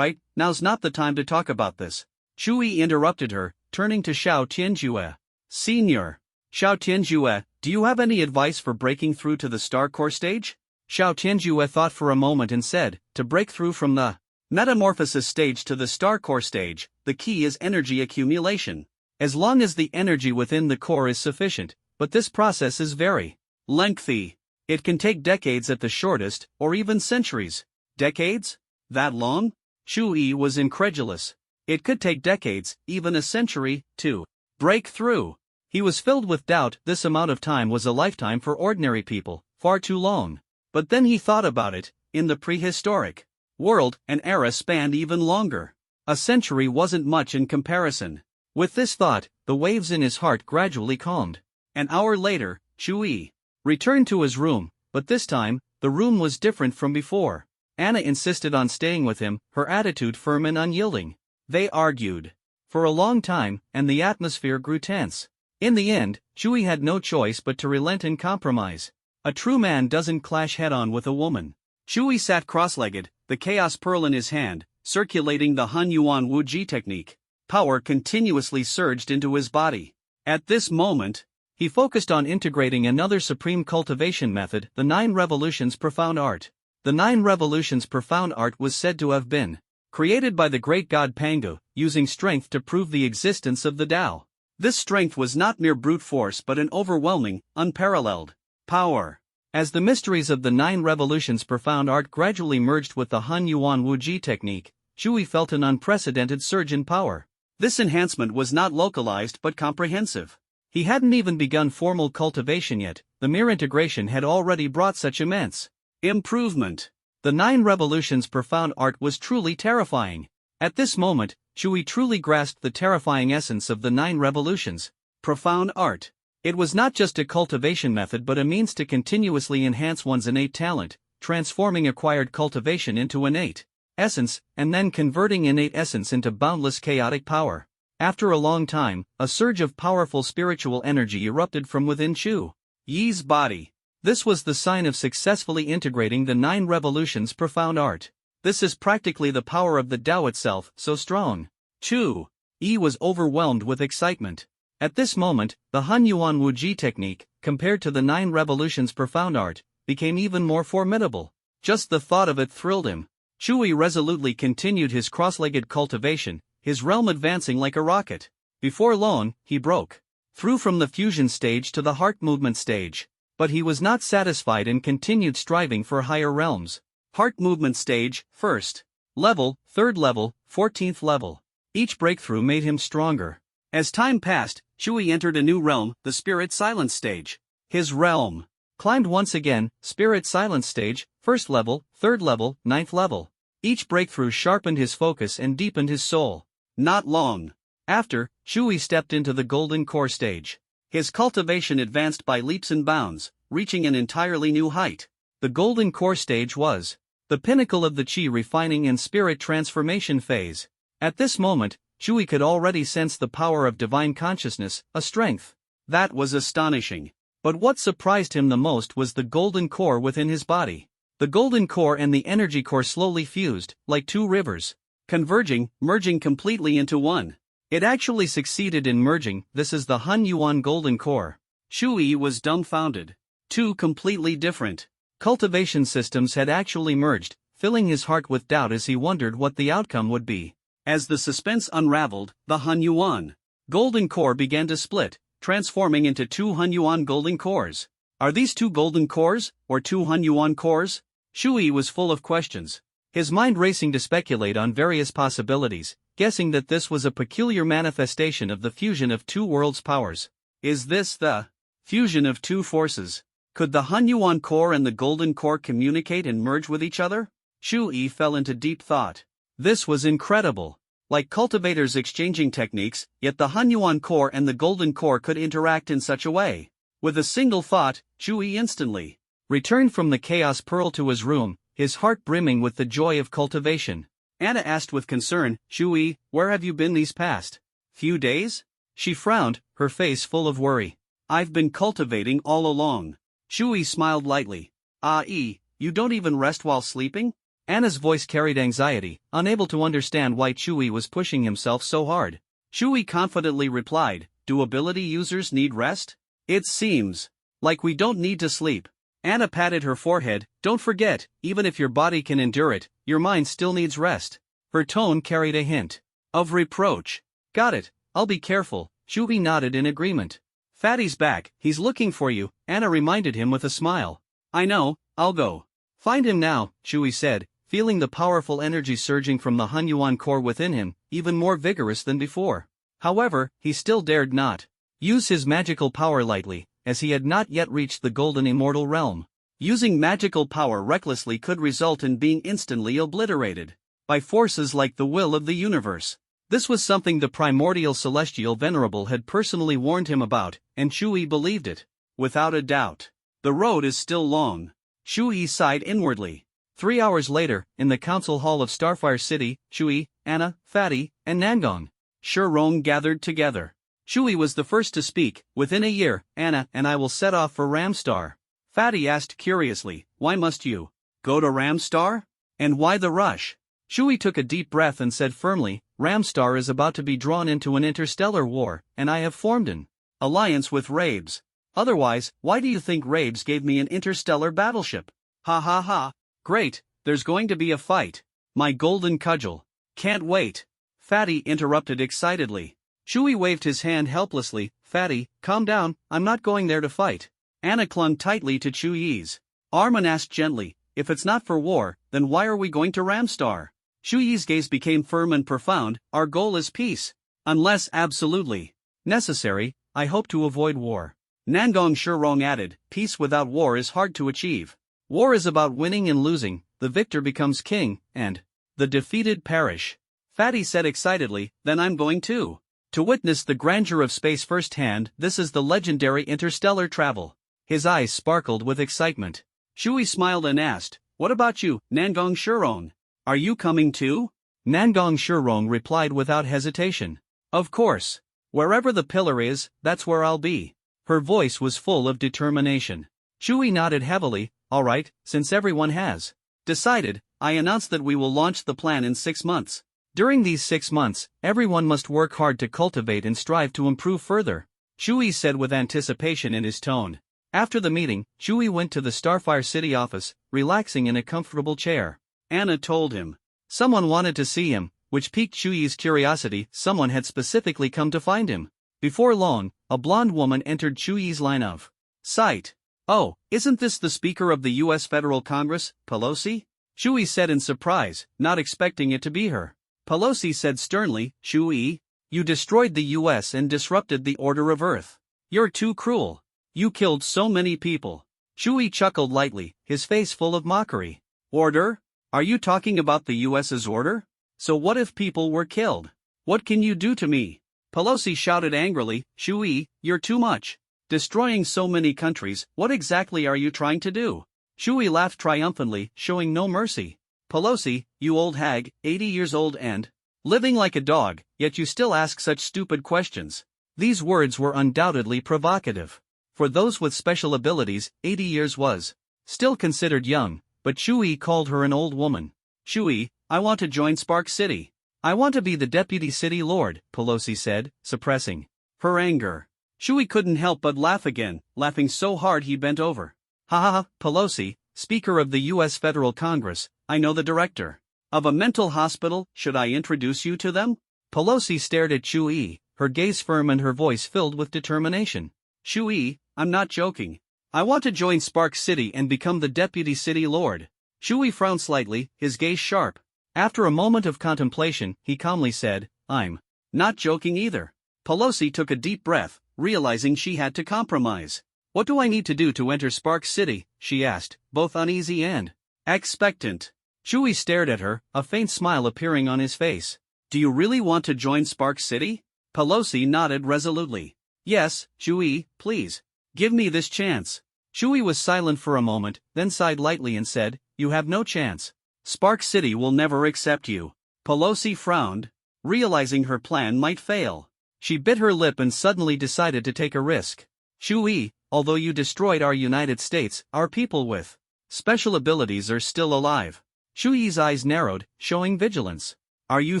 now's not the time to talk about this. Chewie interrupted her, turning to Xiao Tianjue. Senior Xiao Tianjue, do you have any advice for breaking through to the star core stage? Xiao Tianjue thought for a moment and said, to break through from the metamorphosis stage to the star core stage, the key is energy accumulation. As long as the energy within the core is sufficient, but this process is very lengthy. It can take decades at the shortest, or even centuries. Decades? That long? Chewie was incredulous. It could take decades, even a century, to break through. He was filled with doubt. This amount of time was a lifetime for ordinary people, far too long. But then he thought about it, in the prehistoric world, an era spanned even longer. A century wasn't much in comparison. With this thought, the waves in his heart gradually calmed. An hour later, Chewie returned to his room, but this time, the room was different from before. Anna insisted on staying with him, her attitude firm and unyielding. They argued for a long time, and the atmosphere grew tense. In the end, Chewie had no choice but to relent and compromise. A true man doesn't clash head-on with a woman. Chewie sat cross-legged, the chaos pearl in his hand, circulating the Han Yuan Wu Ji technique. Power continuously surged into his body. At this moment, he focused on integrating another supreme cultivation method, the 9 Revolutions Profound Art. The 9 Revolutions Profound Art was said to have been created by the great god Pangu, using strength to prove the existence of the Tao. This strength was not mere brute force but an overwhelming, unparalleled power. As the mysteries of the 9 revolutions profound art gradually merged with the Han Yuan Wuji technique, Shui felt an unprecedented surge in power. This enhancement was not localized but comprehensive. He hadn't even begun formal cultivation yet, the mere integration had already brought such immense improvement. The 9 revolutions profound art was truly terrifying. At this moment, Shui truly grasped the terrifying essence of the 9 revolutions profound art. It was not just a cultivation method but a means to continuously enhance one's innate talent, transforming acquired cultivation into innate essence, and then converting innate essence into boundless chaotic power. After a long time, a surge of powerful spiritual energy erupted from within Chu Yi's body. This was the sign of successfully integrating the 9 revolutions profound art. This is practically the power of the Tao itself, so strong. Chu Yi was overwhelmed with excitement. At this moment, the Han Yuan Wuji technique, compared to the 9 revolutions profound art, became even more formidable. Just the thought of it thrilled him. Shui resolutely continued his cross-legged cultivation, his realm advancing like a rocket. Before long, he broke through from the fusion stage to the heart movement stage. But he was not satisfied and continued striving for higher realms. Heart movement stage, 1st level, 3rd level, 14th level. Each breakthrough made him stronger. As time passed, Shui entered a new realm, the spirit silence stage. His realm climbed once again, spirit silence stage, 1st level, 3rd level, 9th level. Each breakthrough sharpened his focus and deepened his soul. Not long after, Shui stepped into the golden core stage. His cultivation advanced by leaps and bounds, reaching an entirely new height. The golden core stage was the pinnacle of the chi refining and spirit transformation phase. At this moment, Shui could already sense the power of divine consciousness, a strength that was astonishing. But what surprised him the most was the golden core within his body. The golden core and the energy core slowly fused, like 2 rivers, converging, merging completely into one. It actually succeeded in merging. This is the Han Yuan golden core. Shui was dumbfounded. 2 completely different cultivation systems had actually merged, filling his heart with doubt as he wondered what the outcome would be. As the suspense unraveled, the Han Yuan golden core began to split, transforming into 2 Han Yuan golden cores. Are these 2 golden cores, or 2 Han Yuan cores? Shui was full of questions. His mind racing to speculate on various possibilities, guessing that this was a peculiar manifestation of the fusion of 2 worlds' powers. Is this the fusion of 2 forces? Could the Han Yuan core and the golden core communicate and merge with each other? Shui fell into deep thought. This was incredible. Like cultivators exchanging techniques, yet the Han Yuan core and the golden core could interact in such a way. With a single thought, Shui instantly returned from the chaos pearl to his room, his heart brimming with the joy of cultivation. Anna asked with concern, Shui, where have you been these past few days? She frowned, her face full of worry. I've been cultivating all along. Shui smiled lightly. You don't even rest while sleeping? Anna's voice carried anxiety, unable to understand why Shui was pushing himself so hard. Shui confidently replied, do ability users need rest? It seems like we don't need to sleep. Anna patted her forehead, don't forget, even if your body can endure it, your mind still needs rest. Her tone carried a hint of reproach. Got it, I'll be careful. Shui nodded in agreement. Fatty's back, he's looking for you, Anna reminded him with a smile. I know, I'll go find him now, Shui said, feeling the powerful energy surging from the Han Yuan core within him, even more vigorous than before. However, he still dared not use his magical power lightly, as he had not yet reached the golden immortal realm. Using magical power recklessly could result in being instantly obliterated by forces like the will of the universe. This was something the primordial celestial venerable had personally warned him about, and Shui believed it. Without a doubt. The road is still long. Shui sighed inwardly. 3 hours later, in the council hall of Starfire City, Shui, Anna, Fatty, and Nangong Shurong gathered together. Shui was the first to speak. Within a year, Anna and I will set off for Ramstar. Fatty asked curiously, why must you go to Ramstar? And why the rush? Shui took a deep breath and said firmly, Ramstar is about to be drawn into an interstellar war, and I have formed an alliance with Rabes. Otherwise, why do you think Rabes gave me an interstellar battleship? Ha ha ha. Great, there's going to be a fight. My golden cudgel. Can't wait. Fatty interrupted excitedly. Chewie waved his hand helplessly. Fatty, calm down, I'm not going there to fight. Anna clung tightly to Chewie's arm and asked gently, if it's not for war, then why are we going to Ramstar? Chewie's gaze became firm and profound. Our goal is peace. Unless absolutely necessary, I hope to avoid war. Nangong Shirong added, peace without war is hard to achieve. War is about winning and losing, the victor becomes king, and the defeated perish. Fatty said excitedly, then I'm going too. To witness the grandeur of space firsthand, this is the legendary interstellar travel. His eyes sparkled with excitement. Chewie smiled and asked, what about you, Nangong Shirong? Are you coming too? Nangong Shirong replied without hesitation. Of course. Wherever the pillar is, that's where I'll be. Her voice was full of determination. Chewie nodded heavily. All right, since everyone has decided, I announce that we will launch the plan in 6 months. During these 6 months, everyone must work hard to cultivate and strive to improve further, Chewie said with anticipation in his tone. After the meeting, Chewie went to the Starfire City office, relaxing in a comfortable chair. Anna told him someone wanted to see him, which piqued Chewie's curiosity. Someone had specifically come to find him. Before long, a blonde woman entered Chewie's line of sight. Oh, isn't this the Speaker of the U.S. Federal Congress, Pelosi? Chewie said in surprise, not expecting it to be her. Pelosi said sternly, Chewie, you destroyed the U.S. and disrupted the order of Earth. You're too cruel. You killed so many people. Chewie chuckled lightly, his face full of mockery. Order? Are you talking about the U.S.'s order? So what if people were killed? What can you do to me? Pelosi shouted angrily, Chewie, you're too much. Destroying so many countries, what exactly are you trying to do? Chewie laughed triumphantly, showing no mercy. Pelosi, you old hag, 80 years old and living like a dog, yet you still ask such stupid questions. These words were undoubtedly provocative. For those with special abilities, 80 years was still considered young, but Chewie called her an old woman. Chewie, I want to join Spark City. I want to be the deputy city lord, Pelosi said, suppressing her anger. Chewie couldn't help but laugh again, laughing so hard he bent over. Ha ha ha, Pelosi, Speaker of the U.S. Federal Congress, I know the director of a mental hospital, should I introduce you to them? Pelosi stared at Chewie, her gaze firm and her voice filled with determination. Chewie, I'm not joking. I want to join Spark City and become the deputy city lord. Chewie frowned slightly, his gaze sharp. After a moment of contemplation, he calmly said, I'm not joking either. Pelosi took a deep breath, realizing she had to compromise. What do I need to do to enter Spark City? She asked, both uneasy and expectant. Chewie stared at her, a faint smile appearing on his face. Do you really want to join Spark City? Pelosi nodded resolutely. Yes, Chewie, please. Give me this chance. Chewie was silent for a moment, then sighed lightly and said, you have no chance. Spark City will never accept you. Pelosi frowned, realizing her plan might fail. She bit her lip and suddenly decided to take a risk. Chewie, although you destroyed our United States, our people with special abilities are still alive. Chewie's eyes narrowed, showing vigilance. Are you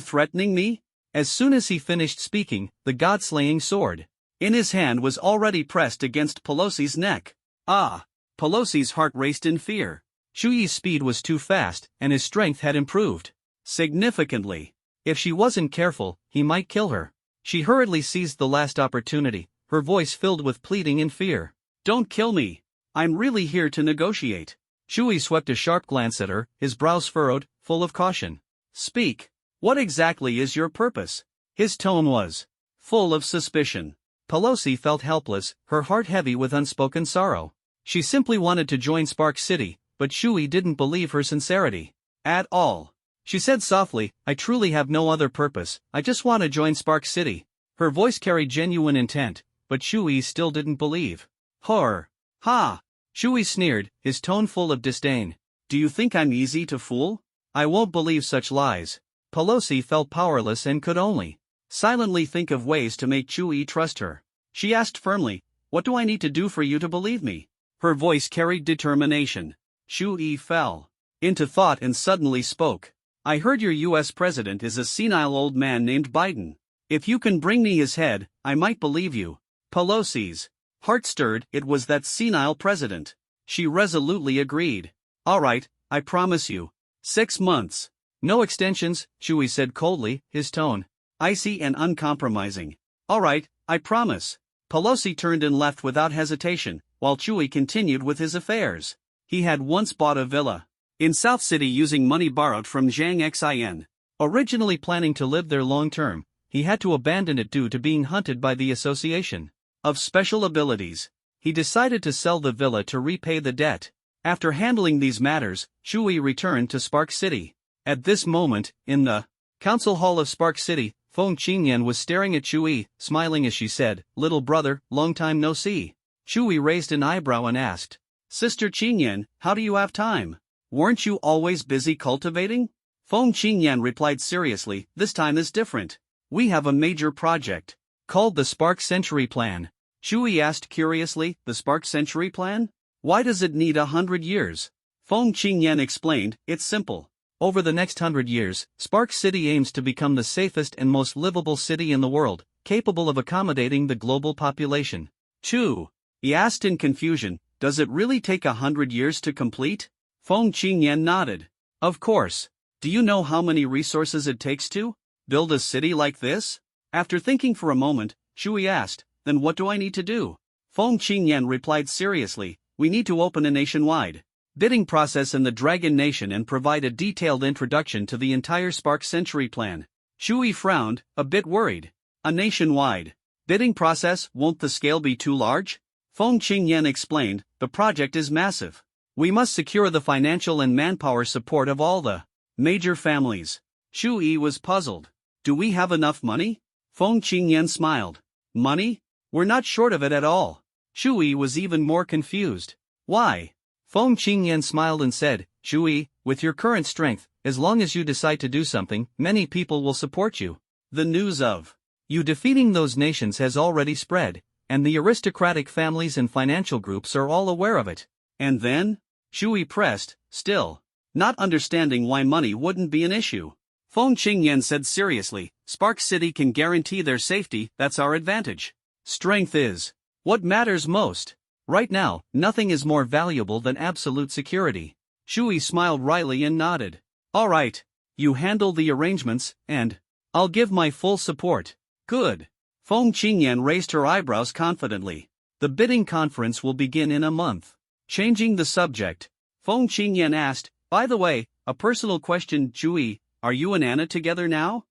threatening me? As soon as he finished speaking, the god-slaying sword in his hand was already pressed against Pelosi's neck. Ah! Pelosi's heart raced in fear. Chewie's speed was too fast, and his strength had improved significantly. If she wasn't careful, he might kill her. She hurriedly seized the last opportunity, her voice filled with pleading and fear. Don't kill me. I'm really here to negotiate. Chewie swept a sharp glance at her, his brows furrowed, full of caution. Speak. What exactly is your purpose? His tone was full of suspicion. Pelosi felt helpless, her heart heavy with unspoken sorrow. She simply wanted to join Spark City, but Chewie didn't believe her sincerity at all. She said softly, I truly have no other purpose, I just want to join Spark City. Her voice carried genuine intent, but Chewie still didn't believe. Horror. Ha! Chewie sneered, his tone full of disdain. Do you think I'm easy to fool? I won't believe such lies. Pelosi felt powerless and could only silently think of ways to make Chewie trust her. She asked firmly, what do I need to do for you to believe me? Her voice carried determination. Chewie fell into thought and suddenly spoke. I heard your U.S. president is a senile old man named Biden. If you can bring me his head, I might believe you. Pelosi's heart stirred, it was that senile president. She resolutely agreed. All right, I promise you. 6 months. No extensions, Chewie said coldly, his tone icy and uncompromising. Alright, I promise. Pelosi turned and left without hesitation, while Chewie continued with his affairs. He had once bought a villa in South City using money borrowed from Zhang Xin. Originally planning to live there long term, he had to abandon it due to being hunted by the Association of Special Abilities. He decided to sell the villa to repay the debt. After handling these matters, Chewie returned to Spark City. At this moment, in the Council Hall of Spark City, Feng Qingyan was staring at Chewie, smiling as she said, "Little brother, long time no see." Chewie raised an eyebrow and asked, "Sister Qingyan, how do you have time? Weren't you always busy cultivating?" Feng Qingyan replied seriously, "This time is different. We have a major project called the Spark Century Plan." Chewie asked curiously, "The Spark Century Plan? Why does it need 100 years? Feng Qingyan explained, "It's simple. Over the next 100 years, Spark City aims to become the safest and most livable city in the world, capable of accommodating the global population." 2. He asked in confusion, "Does it really take 100 years to complete?" Feng Qingyan nodded. "Of course. Do you know how many resources it takes to build a city like this?" After thinking for a moment, Chewie asked, "Then what do I need to do?" Feng Qingyan replied seriously, "We need to open a nationwide bidding process in the Dragon Nation and provide a detailed introduction to the entire Spark Century Plan." Chewie frowned, a bit worried. "A nationwide bidding process, won't the scale be too large?" Feng Qingyan explained, "The project is massive. We must secure the financial and manpower support of all the major families." Chewie was puzzled. "Do we have enough money?" Feng Qingyan smiled. "Money? We're not short of it at all." Chewie was even more confused. "Why?" Feng Qingyan smiled and said, "Chewie, with your current strength, as long as you decide to do something, many people will support you. The news of you defeating those nations has already spread, and the aristocratic families and financial groups are all aware of it." "And then?" Chewie pressed, still not understanding why money wouldn't be an issue. Feng Qingyan said seriously, "Spark City can guarantee their safety, that's our advantage. Strength is what matters most. Right now, nothing is more valuable than absolute security." Chewie smiled wryly and nodded. "All right. You handle the arrangements, and I'll give my full support." "Good." Feng Qingyan raised her eyebrows confidently. "The bidding conference will begin in a month." Changing the subject, Feng Qingyan asked, "By the way, a personal question, Chewie, are you and Anna together now?"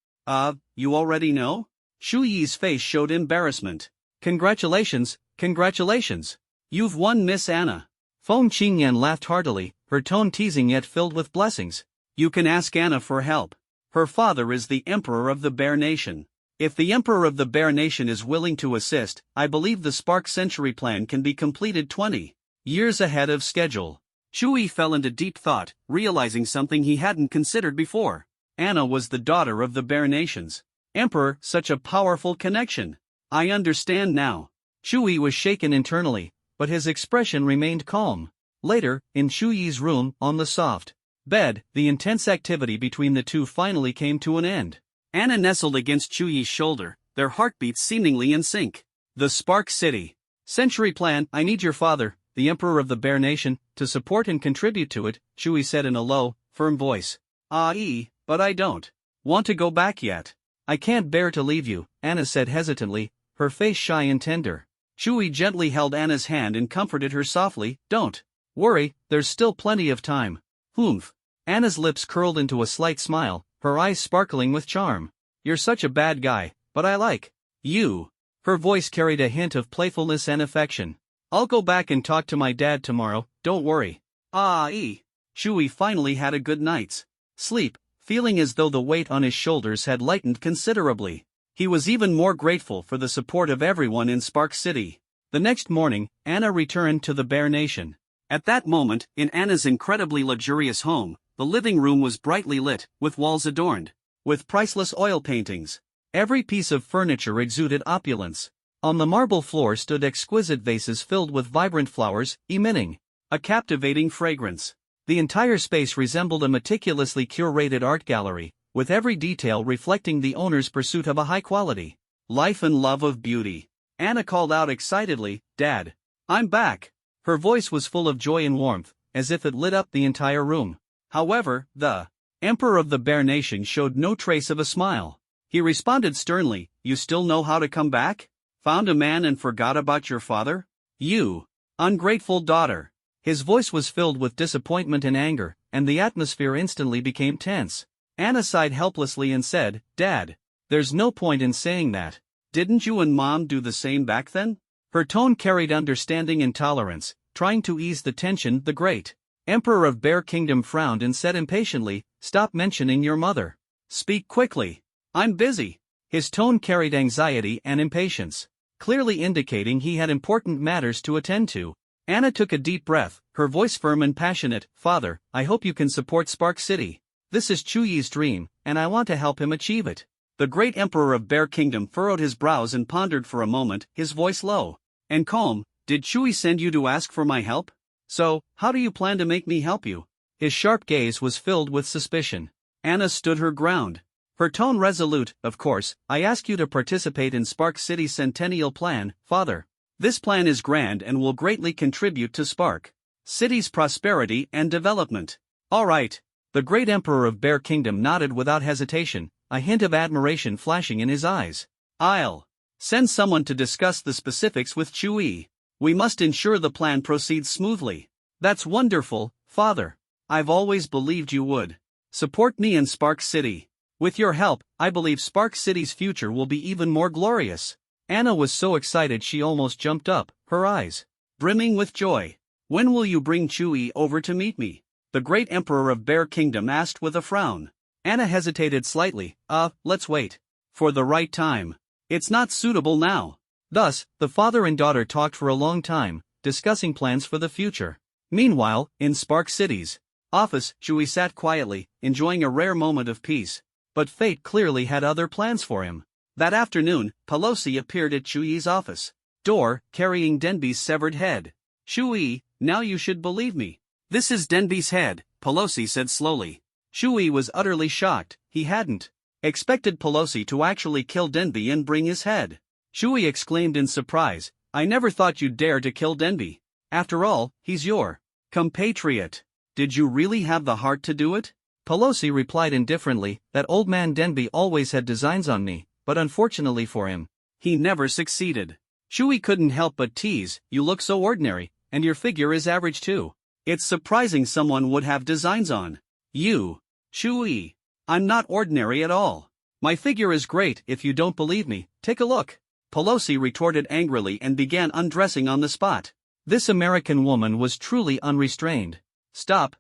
You already know?" Chewy's face showed embarrassment. Congratulations. You've won Miss Anna." Feng Qingyan laughed heartily, her tone teasing yet filled with blessings. "You can ask Anna for help. Her father is the Emperor of the Bear Nation. If the Emperor of the Bear Nation is willing to assist, I believe the Spark Century Plan can be completed 20 years ahead of schedule." Chewie fell into deep thought, realizing something he hadn't considered before. Anna was the daughter of the Bear Nation's Emperor, such a powerful connection. "I understand now." Chewie was shaken internally, but his expression remained calm. Later, in Chewy's room, on the soft bed, the intense activity between the two finally came to an end. Anna nestled against Chewy's shoulder, their heartbeats seemingly in sync. "The Spark City Century Plan, I need your father, the Emperor of the Bear Nation, to support and contribute to it," Chewie said in a low, firm voice. But I don't want to go back yet." "I can't bear to leave you," Anna said hesitantly, her face shy and tender. Chewie gently held Anna's hand and comforted her softly, "Don't worry, there's still plenty of time." "Humph." Anna's lips curled into a slight smile, her eyes sparkling with charm. "You're such a bad guy, but I like you." Her voice carried a hint of playfulness and affection. "I'll go back and talk to my dad tomorrow, don't worry." Chewie finally had a good night's sleep, feeling as though the weight on his shoulders had lightened considerably. He was even more grateful for the support of everyone in Spark City. The next morning, Anna returned to the Bear Nation. At that moment, in Anna's incredibly luxurious home, the living room was brightly lit, with walls adorned with priceless oil paintings. Every piece of furniture exuded opulence. On the marble floor stood exquisite vases filled with vibrant flowers, emitting a captivating fragrance. The entire space resembled a meticulously curated art gallery, with every detail reflecting the owner's pursuit of a high-quality life and love of beauty. Anna called out excitedly, "Dad, I'm back!" Her voice was full of joy and warmth, as if it lit up the entire room. However, the Emperor of the Bear Nation showed no trace of a smile. He responded sternly, "You still know how to come back? Found a man and forgot about your father? You ungrateful daughter." His voice was filled with disappointment and anger, and the atmosphere instantly became tense. Anna sighed helplessly and said, "Dad, there's no point in saying that. Didn't you and Mom do the same back then?" Her tone carried understanding and tolerance, trying to ease the tension. The great Emperor of Bear Kingdom frowned and said impatiently, "Stop mentioning your mother. Speak quickly. I'm busy." His tone carried anxiety and impatience, clearly indicating he had important matters to attend to. Anna took a deep breath, her voice firm and passionate. "Father, I hope you can support Spark City. This is Chuyi's dream, and I want to help him achieve it." The great Emperor of Bear Kingdom furrowed his brows and pondered for a moment, his voice low and calm. "Did Chuyi send you to ask for my help? So, how do you plan to make me help you?" His sharp gaze was filled with suspicion. Anna stood her ground, her tone resolute. "Of course, I ask you to participate in Spark City's centennial plan, Father. This plan is grand and will greatly contribute to Spark City's prosperity and development." "All right." The great Emperor of Bear Kingdom nodded without hesitation, a hint of admiration flashing in his eyes. "I'll send someone to discuss the specifics with Chuyi. We must ensure the plan proceeds smoothly." "That's wonderful, Father. I've always believed you would support me in Spark City. With your help, I believe Spark City's future will be even more glorious." Anna was so excited she almost jumped up, her eyes brimming with joy. "When will you bring Chuyi over to meet me?" the great Emperor of Bear Kingdom asked with a frown. Anna hesitated slightly. Let's wait for the right time. It's not suitable now." Thus, the father and daughter talked for a long time, discussing plans for the future. Meanwhile, in Spark City's office, Chuyi sat quietly, enjoying a rare moment of peace. But fate clearly had other plans for him. That afternoon, Pelosi appeared at Chuyi's office door, carrying Denby's severed head. "Chuyi, now you should believe me. This is Denby's head," Pelosi said slowly. Chuyi was utterly shocked. He hadn't expected Pelosi to actually kill Denby and bring his head. Chuyi exclaimed in surprise, "I never thought you'd dare to kill Denby. After all, he's your compatriot. Did you really have the heart to do it?" Pelosi replied indifferently, "That old man Denby always had designs on me, but unfortunately for him, he never succeeded." Chuyi couldn't help but tease, "You look so ordinary, and your figure is average too. It's surprising someone would have designs on you." "Chuyi, I'm not ordinary at all. My figure is great. If you don't believe me, take a look." Pelosi retorted angrily and began undressing on the spot. This American woman was truly unrestrained. Stop.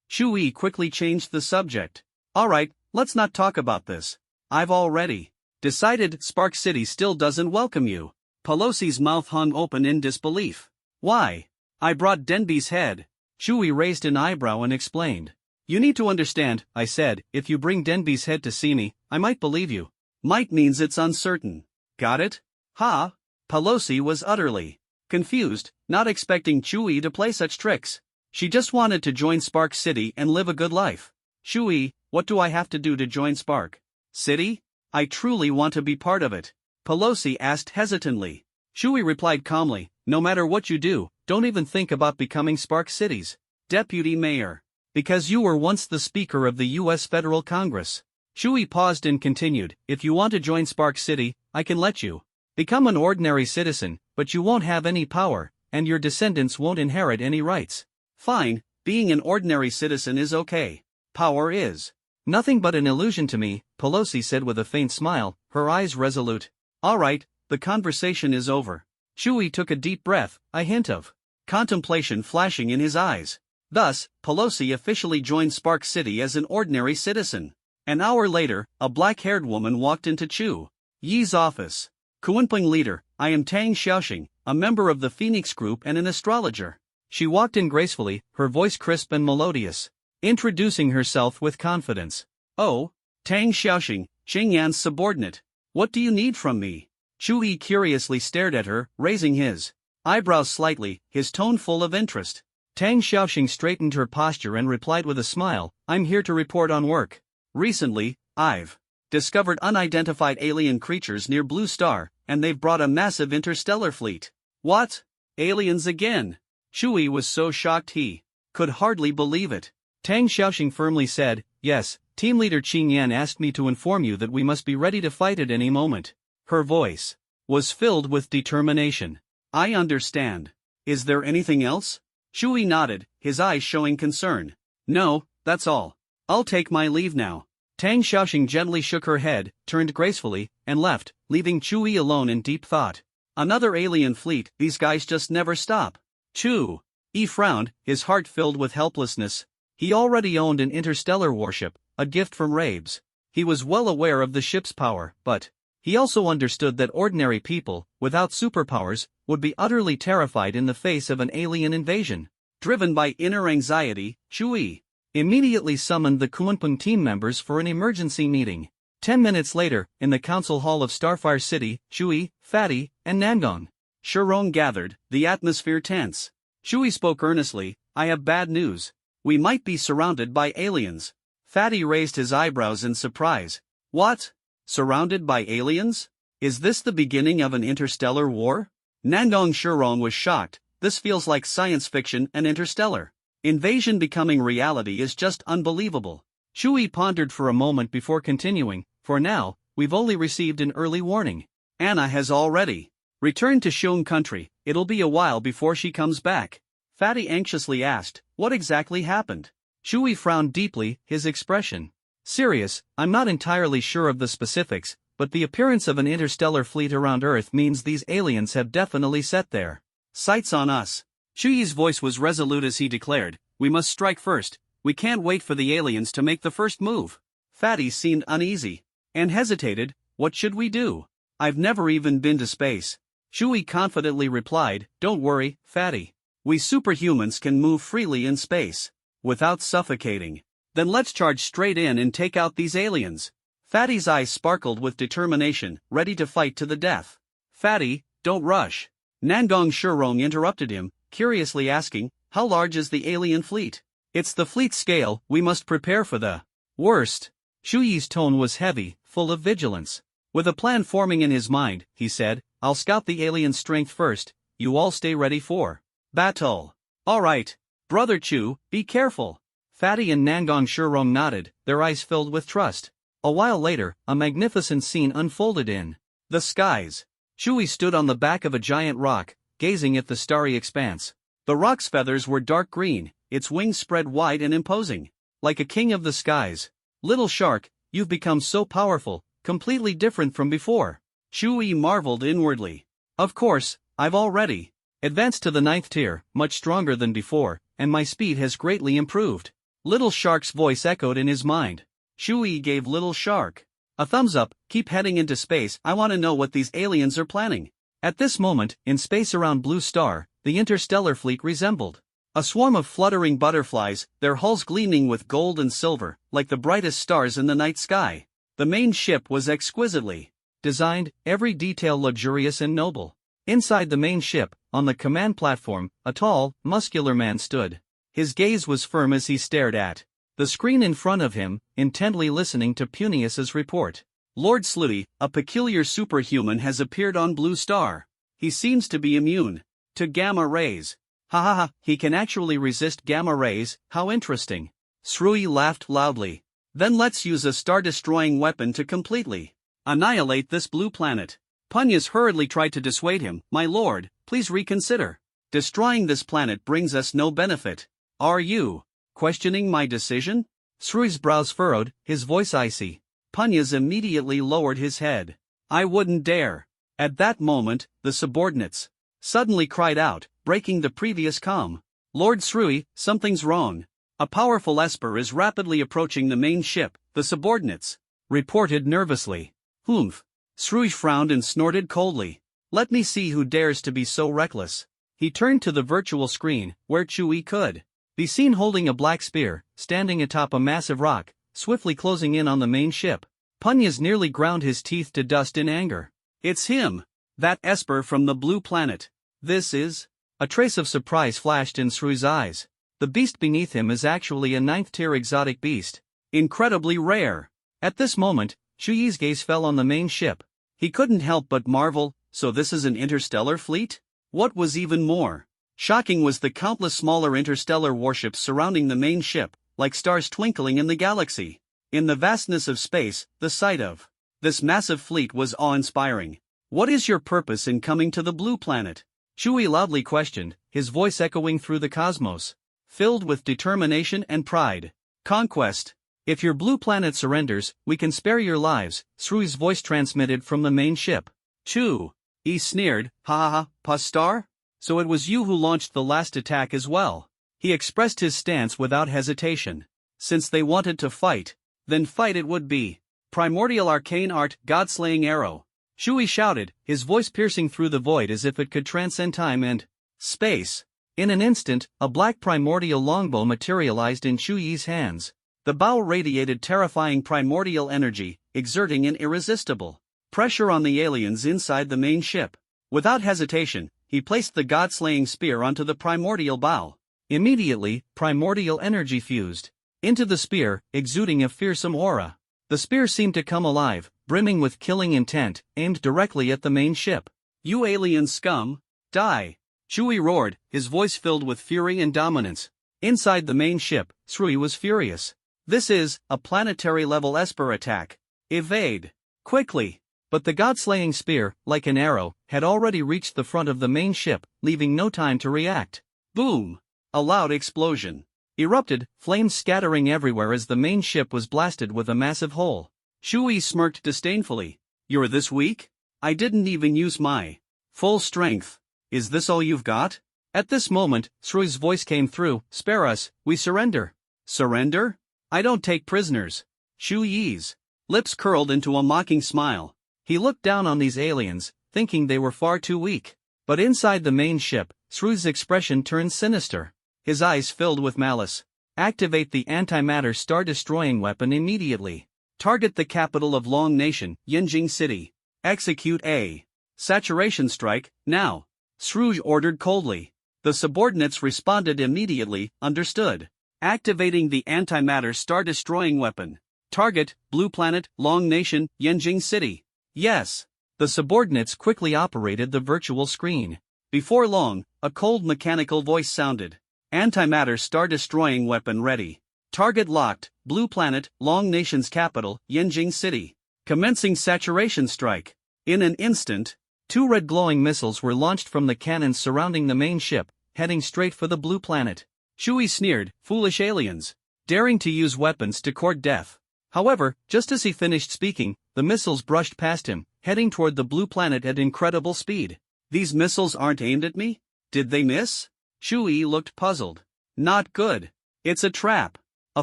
Chuyi quickly changed the subject. "All right, let's not talk about this. I've already decided Spark City still doesn't welcome you." Pelosi's mouth hung open in disbelief. "Why?" "I brought Denby's head." Chuyi raised an eyebrow and explained. "You need to understand," I said, "if you bring Denby's head to see me, I might believe you." "Might means it's uncertain. Got it?" "Ha?" Pelosi was utterly confused, not expecting Chuyi to play such tricks. She just wanted to join Spark City and live a good life. "Chuyi, what do I have to do to join Spark City? I truly want to be part of it," Pelosi asked hesitantly. Chuyi replied calmly, "No matter what you do, don't even think about becoming Spark City's deputy mayor. Because you were once the Speaker of the U.S. Federal Congress." Chuyi paused and continued, "If you want to join Spark City, I can let you become an ordinary citizen, but you won't have any power, and your descendants won't inherit any rights." "Fine, being an ordinary citizen is okay. Power is nothing but an illusion to me," Pelosi said with a faint smile, her eyes resolute. "All right, the conversation is over." Chuyi took a deep breath, a hint of contemplation flashing in his eyes. Thus, Pelosi officially joined Spark City as an ordinary citizen. An hour later, a black-haired woman walked into Chuyi's office. "Kuanping leader, I am Tang Xiaoxing, a member of the Phoenix Group and an astrologer." She walked in gracefully, her voice crisp and melodious, introducing herself with confidence. "Oh, Tang Xiaoxing, Qingyan's subordinate. What do you need from me?" Chuyi curiously stared at her, raising his eyebrows slightly, his tone full of interest. Tang Xiaoxing straightened her posture and replied with a smile, "I'm here to report on work. Recently, I've discovered unidentified alien creatures near Blue Star, and they've brought a massive interstellar fleet." "What? Aliens again?" Chuyi was so shocked he could hardly believe it. Tang Xiaoxing firmly said, "Yes, team leader Qing Yan asked me to inform you that we must be ready to fight at any moment." Her voice was filled with determination. "I understand. Is there anything else?" Shui nodded, his eyes showing concern. "No, that's all. I'll take my leave now." Tang Xiaoxing gently shook her head, turned gracefully, and left, leaving Chui alone in deep thought. Another alien fleet, these guys just never stop. Chu Yi frowned, his heart filled with helplessness. He already owned an interstellar warship, a gift from Rabes. He was well aware of the ship's power, but he also understood that ordinary people, without superpowers, would be utterly terrified in the face of an alien invasion. Driven by inner anxiety, Chui immediately summoned the Kunpeng team members for an emergency meeting. 10 minutes later, in the council hall of Starfire City, Chui, Fatty, and Nangong Shirong gathered, the atmosphere tense. Chui spoke earnestly, "I have bad news. We might be surrounded by aliens." Fatty raised his eyebrows in surprise. "What? Surrounded by aliens? Is this the beginning of an interstellar war?" Nangong Shirong was shocked. "This feels like science fiction and interstellar. Invasion becoming reality is just unbelievable." Chui pondered for a moment before continuing, "For now, we've only received an early warning. Anna has already returned to Xiong country. It'll be a while before she comes back." Fatty anxiously asked, "What exactly happened?" Chui frowned deeply, his expression serious. "I'm not entirely sure of the specifics, but the appearance of an interstellar fleet around Earth means these aliens have definitely set their sights on us." Chui's voice was resolute as he declared, "We must strike first. We can't wait for the aliens to make the first move." Fatty seemed uneasy and hesitated. "What should we do? I've never even been to space." Chui confidently replied, "Don't worry, Fatty. We superhumans can move freely in space without suffocating. Then let's charge straight in and take out these aliens." Fatty's eyes sparkled with determination, ready to fight to the death. "Fatty, don't rush." Nangong Shirong interrupted him, curiously asking, "How large is the alien fleet?" "It's the fleet scale. We must prepare for the worst." Chuyi's tone was heavy, full of vigilance. With a plan forming in his mind, he said, "I'll scout the alien strength first. You all stay ready for battle." "All right. Brother Chu, be careful." Fatty and Nangong Shirong nodded, their eyes filled with trust. A while later, a magnificent scene unfolded in the skies. Chui stood on the back of a giant rock, gazing at the starry expanse. The rock's feathers were dark green, its wings spread wide and imposing, like a king of the skies. "Little shark, you've become so powerful, completely different from before." Chui marveled inwardly. "Of course, I've already advanced to the 9th tier, much stronger than before, and my speed has greatly improved." Little Shark's voice echoed in his mind. Chui gave Little Shark a thumbs up. "Keep heading into space. I want to know what these aliens are planning." At this moment, in space around Blue Star, the interstellar fleet resembled a swarm of fluttering butterflies, their hulls gleaming with gold and silver, like the brightest stars in the night sky. The main ship was exquisitely designed, every detail luxurious and noble. Inside the main ship, on the command platform, a tall, muscular man stood. His gaze was firm as he stared at the screen in front of him, intently listening to Punius's report. "Lord Sluty, a peculiar superhuman has appeared on Blue Star. He seems to be immune to gamma rays. Ha ha ha, he can actually resist gamma rays, how interesting." Srui laughed loudly. "Then let's use a star-destroying weapon to completely annihilate this blue planet." Punius hurriedly tried to dissuade him. "My lord, please reconsider. Destroying this planet brings us no benefit." "Are you questioning my decision?" Srui's brows furrowed, his voice icy. Punius immediately lowered his head. "I wouldn't dare." At that moment, the subordinates suddenly cried out, breaking the previous calm. "Lord Srui, something's wrong. A powerful Esper is rapidly approaching the main ship," the subordinates reported nervously. "Humph." Srui frowned and snorted coldly. "Let me see who dares to be so reckless." He turned to the virtual screen, where Chui could be seen holding a black spear, standing atop a massive rock, swiftly closing in on the main ship. Punias nearly ground his teeth to dust in anger. "It's him! That Esper from the blue planet. This is..." A trace of surprise flashed in Srui's eyes. The beast beneath him is actually a 9th-tier exotic beast. Incredibly rare. At this moment, Chuyi's gaze fell on the main ship. He couldn't help but marvel, so this is an interstellar fleet? What was even more shocking was the countless smaller interstellar warships surrounding the main ship, like stars twinkling in the galaxy. In the vastness of space, the sight of this massive fleet was awe-inspiring. "What is your purpose in coming to the blue planet?" Shui loudly questioned, his voice echoing through the cosmos, filled with determination and pride. "Conquest. If your blue planet surrenders, we can spare your lives," Srui's voice transmitted from the main ship. He sneered, "Ha ha ha, Pastar? So it was you who launched the last attack as well." He expressed his stance without hesitation. Since they wanted to fight, then fight it would be. "Primordial arcane art, god-slaying arrow." Shui shouted, his voice piercing through the void as if it could transcend time and space. In an instant, a black primordial longbow materialized in Shui's hands. The bow radiated terrifying primordial energy, exerting an irresistible pressure on the aliens inside the main ship. Without hesitation, he placed the god-slaying spear onto the primordial bow. Immediately, primordial energy fused into the spear, exuding a fearsome aura. The spear seemed to come alive, brimming with killing intent, aimed directly at the main ship. "You alien scum, die!" Shui roared, his voice filled with fury and dominance. Inside the main ship, Srui was furious. "This is a planetary-level Esper attack. Evade quickly!" But the god-slaying spear, like an arrow, had already reached the front of the main ship, leaving no time to react. Boom! A loud explosion erupted, flames scattering everywhere as the main ship was blasted with a massive hole. Shui smirked disdainfully. "You're this weak? I didn't even use my full strength. Is this all you've got?" At this moment, Srui's voice came through, "Spare us, we surrender." "Surrender? I don't take prisoners." Shui's lips curled into a mocking smile. He looked down on these aliens, thinking they were far too weak. But inside the main ship, Srui's expression turned sinister. His eyes filled with malice. "Activate the antimatter star-destroying weapon immediately. Target the capital of Long Nation, Yinjing City. Execute a saturation strike, now," Sruj ordered coldly. The subordinates responded immediately, "Understood. Activating the antimatter star-destroying weapon. Target, Blue Planet, Long Nation, Yinjing City." "Yes." The subordinates quickly operated the virtual screen. Before long, a cold mechanical voice sounded. "Antimatter star-destroying weapon ready. Target locked, Blue Planet, Long Nation's capital, Yinjing City. Commencing saturation strike." In an instant, 2 red glowing missiles were launched from the cannons surrounding the main ship, heading straight for the Blue Planet. Shui sneered, "Foolish aliens, daring to use weapons to court death." However, just as he finished speaking, the missiles brushed past him, heading toward the Blue Planet at incredible speed. "These missiles aren't aimed at me? Did they miss?" Shui looked puzzled. "Not good. It's a trap." A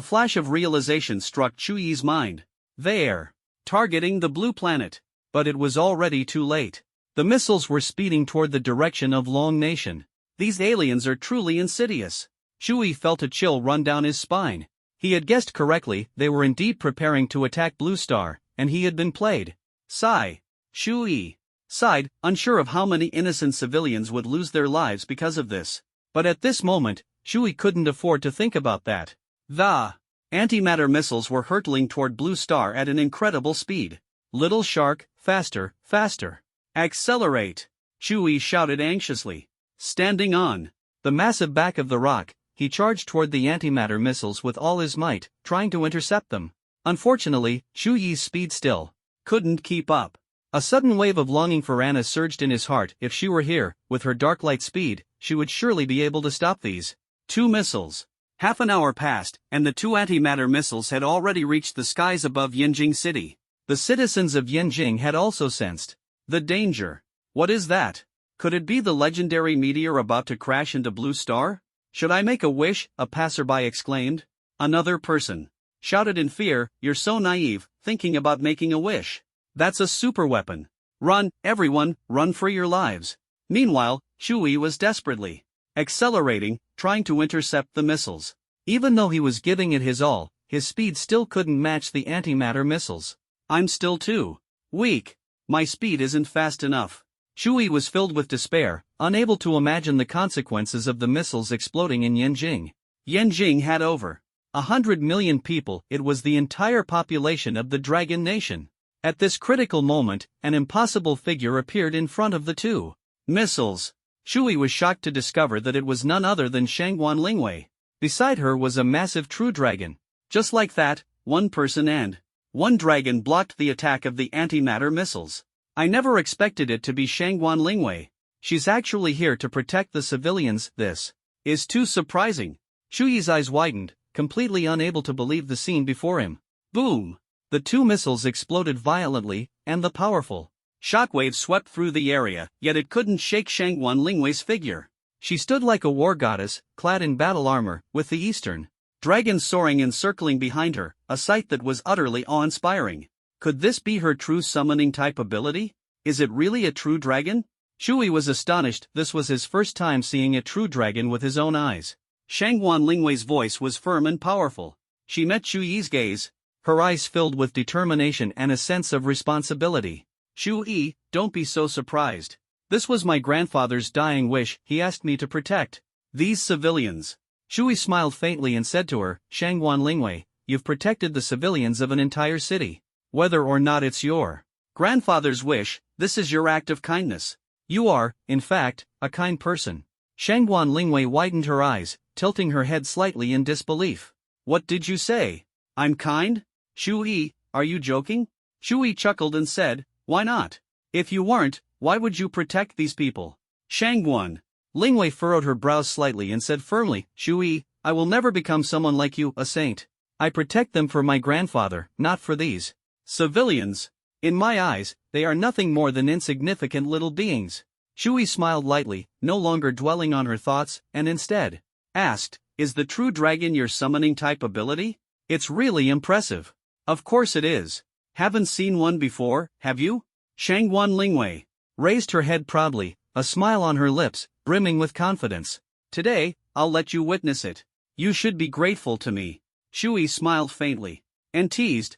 flash of realization struck Shui's mind. They're targeting the Blue Planet. But it was already too late. The missiles were speeding toward the direction of Long Nation. These aliens are truly insidious. Shui felt a chill run down his spine. He had guessed correctly, they were indeed preparing to attack Blue Star, and he had been played. Sigh. Shui sighed, unsure of how many innocent civilians would lose their lives because of this. But at this moment, Shui couldn't afford to think about that. The antimatter missiles were hurtling toward Blue Star at an incredible speed. "Little shark, faster, faster. Accelerate!" Shui shouted anxiously. Standing on the massive back of the rock, he charged toward the antimatter missiles with all his might, trying to intercept them. Unfortunately, Shui's speed still couldn't keep up. A sudden wave of longing for Anna surged in his heart. If she were here, with her dark light speed, she would surely be able to stop these 2 missiles. Half an hour passed, and the 2 antimatter missiles had already reached the skies above Yinjing City. The citizens of Yinjing had also sensed the danger. What is that? Could it be the legendary meteor about to crash into Blue Star? "Should I make a wish?" a passerby exclaimed. Another person shouted in fear, "You're so naive, thinking about making a wish. That's a superweapon. Run, everyone, run for your lives." Meanwhile, Shui was desperately accelerating, trying to intercept the missiles. Even though he was giving it his all, his speed still couldn't match the antimatter missiles. "I'm still too weak. My speed isn't fast enough." Shui was filled with despair, unable to imagine the consequences of the missiles exploding in Yinjing. Yinjing had over 100 million people. It was the entire population of the Dragon Nation. At this critical moment, an impossible figure appeared in front of the 2 missiles. Shui was shocked to discover that it was none other than Shangguan Lingwei. Beside her was a massive true dragon. Just like that, one person and one dragon blocked the attack of the antimatter missiles. I never expected it to be Shangguan Lingwei. She's actually here to protect the civilians. This is too surprising. Shu Yi's eyes widened, completely unable to believe the scene before him. Boom! The two missiles exploded violently, and the powerful shockwave swept through the area, yet it couldn't shake Shangguan Lingwei's figure. She stood like a war goddess, clad in battle armor, with the eastern dragons soaring and circling behind her, a sight that was utterly awe-inspiring. Could this be her true summoning type ability? Is it really a true dragon? Shu Yi was astonished. This was his first time seeing a true dragon with his own eyes. Shangguan Lingwei's voice was firm and powerful. She met Shu Yi's gaze, her eyes filled with determination and a sense of responsibility. Shu Yi, don't be so surprised. This was my grandfather's dying wish. He asked me to protect these civilians. Shu Yi smiled faintly and said to her, Shangguan Lingwei, you've protected the civilians of an entire city. Whether or not it's your grandfather's wish, this is your act of kindness. You are, in fact, a kind person. Shangguan Lingwei widened her eyes, tilting her head slightly in disbelief. What did you say? I'm kind? Shu Yi, are you joking? Shu Yi chuckled and said, why not? If you weren't, why would you protect these people? Shangguan Lingwei furrowed her brows slightly and said firmly, Shu Yi, I will never become someone like you, a saint. I protect them for my grandfather, not for these civilians. In my eyes, they are nothing more than insignificant little beings. Shu Yi smiled lightly, no longer dwelling on her thoughts, and instead asked, is the true dragon your summoning type ability? It's really impressive. Of course it is. Haven't seen one before, have you? Shangguan Lingwei raised her head proudly, a smile on her lips, brimming with confidence. Today, I'll let you witness it. You should be grateful to me. Shu Yi smiled faintly and teased,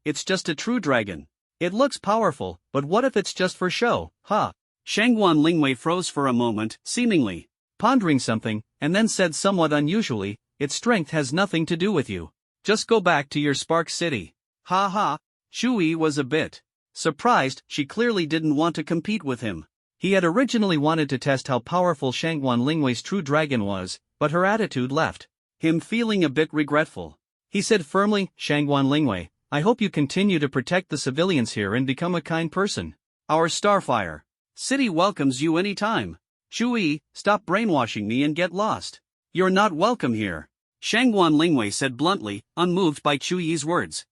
it's just a true dragon. It looks powerful, but what if it's just for show, huh? Shangguan Lingwei froze for a moment, seemingly pondering something, and then said somewhat unusually, its strength has nothing to do with you. Just go back to your Spark City. Ha ha. Shu Yi was a bit surprised. She clearly didn't want to compete with him. He had originally wanted to test how powerful Shangguan Lingwei's true dragon was, but her attitude left him feeling a bit regretful. He said firmly, Shangguan Lingwei, I hope you continue to protect the civilians here and become a kind person. Our Starfire City welcomes you anytime. Shu Yi, stop brainwashing me and get lost. You're not welcome here. Shangguan Lingwei said bluntly, unmoved by Shu Yi's words.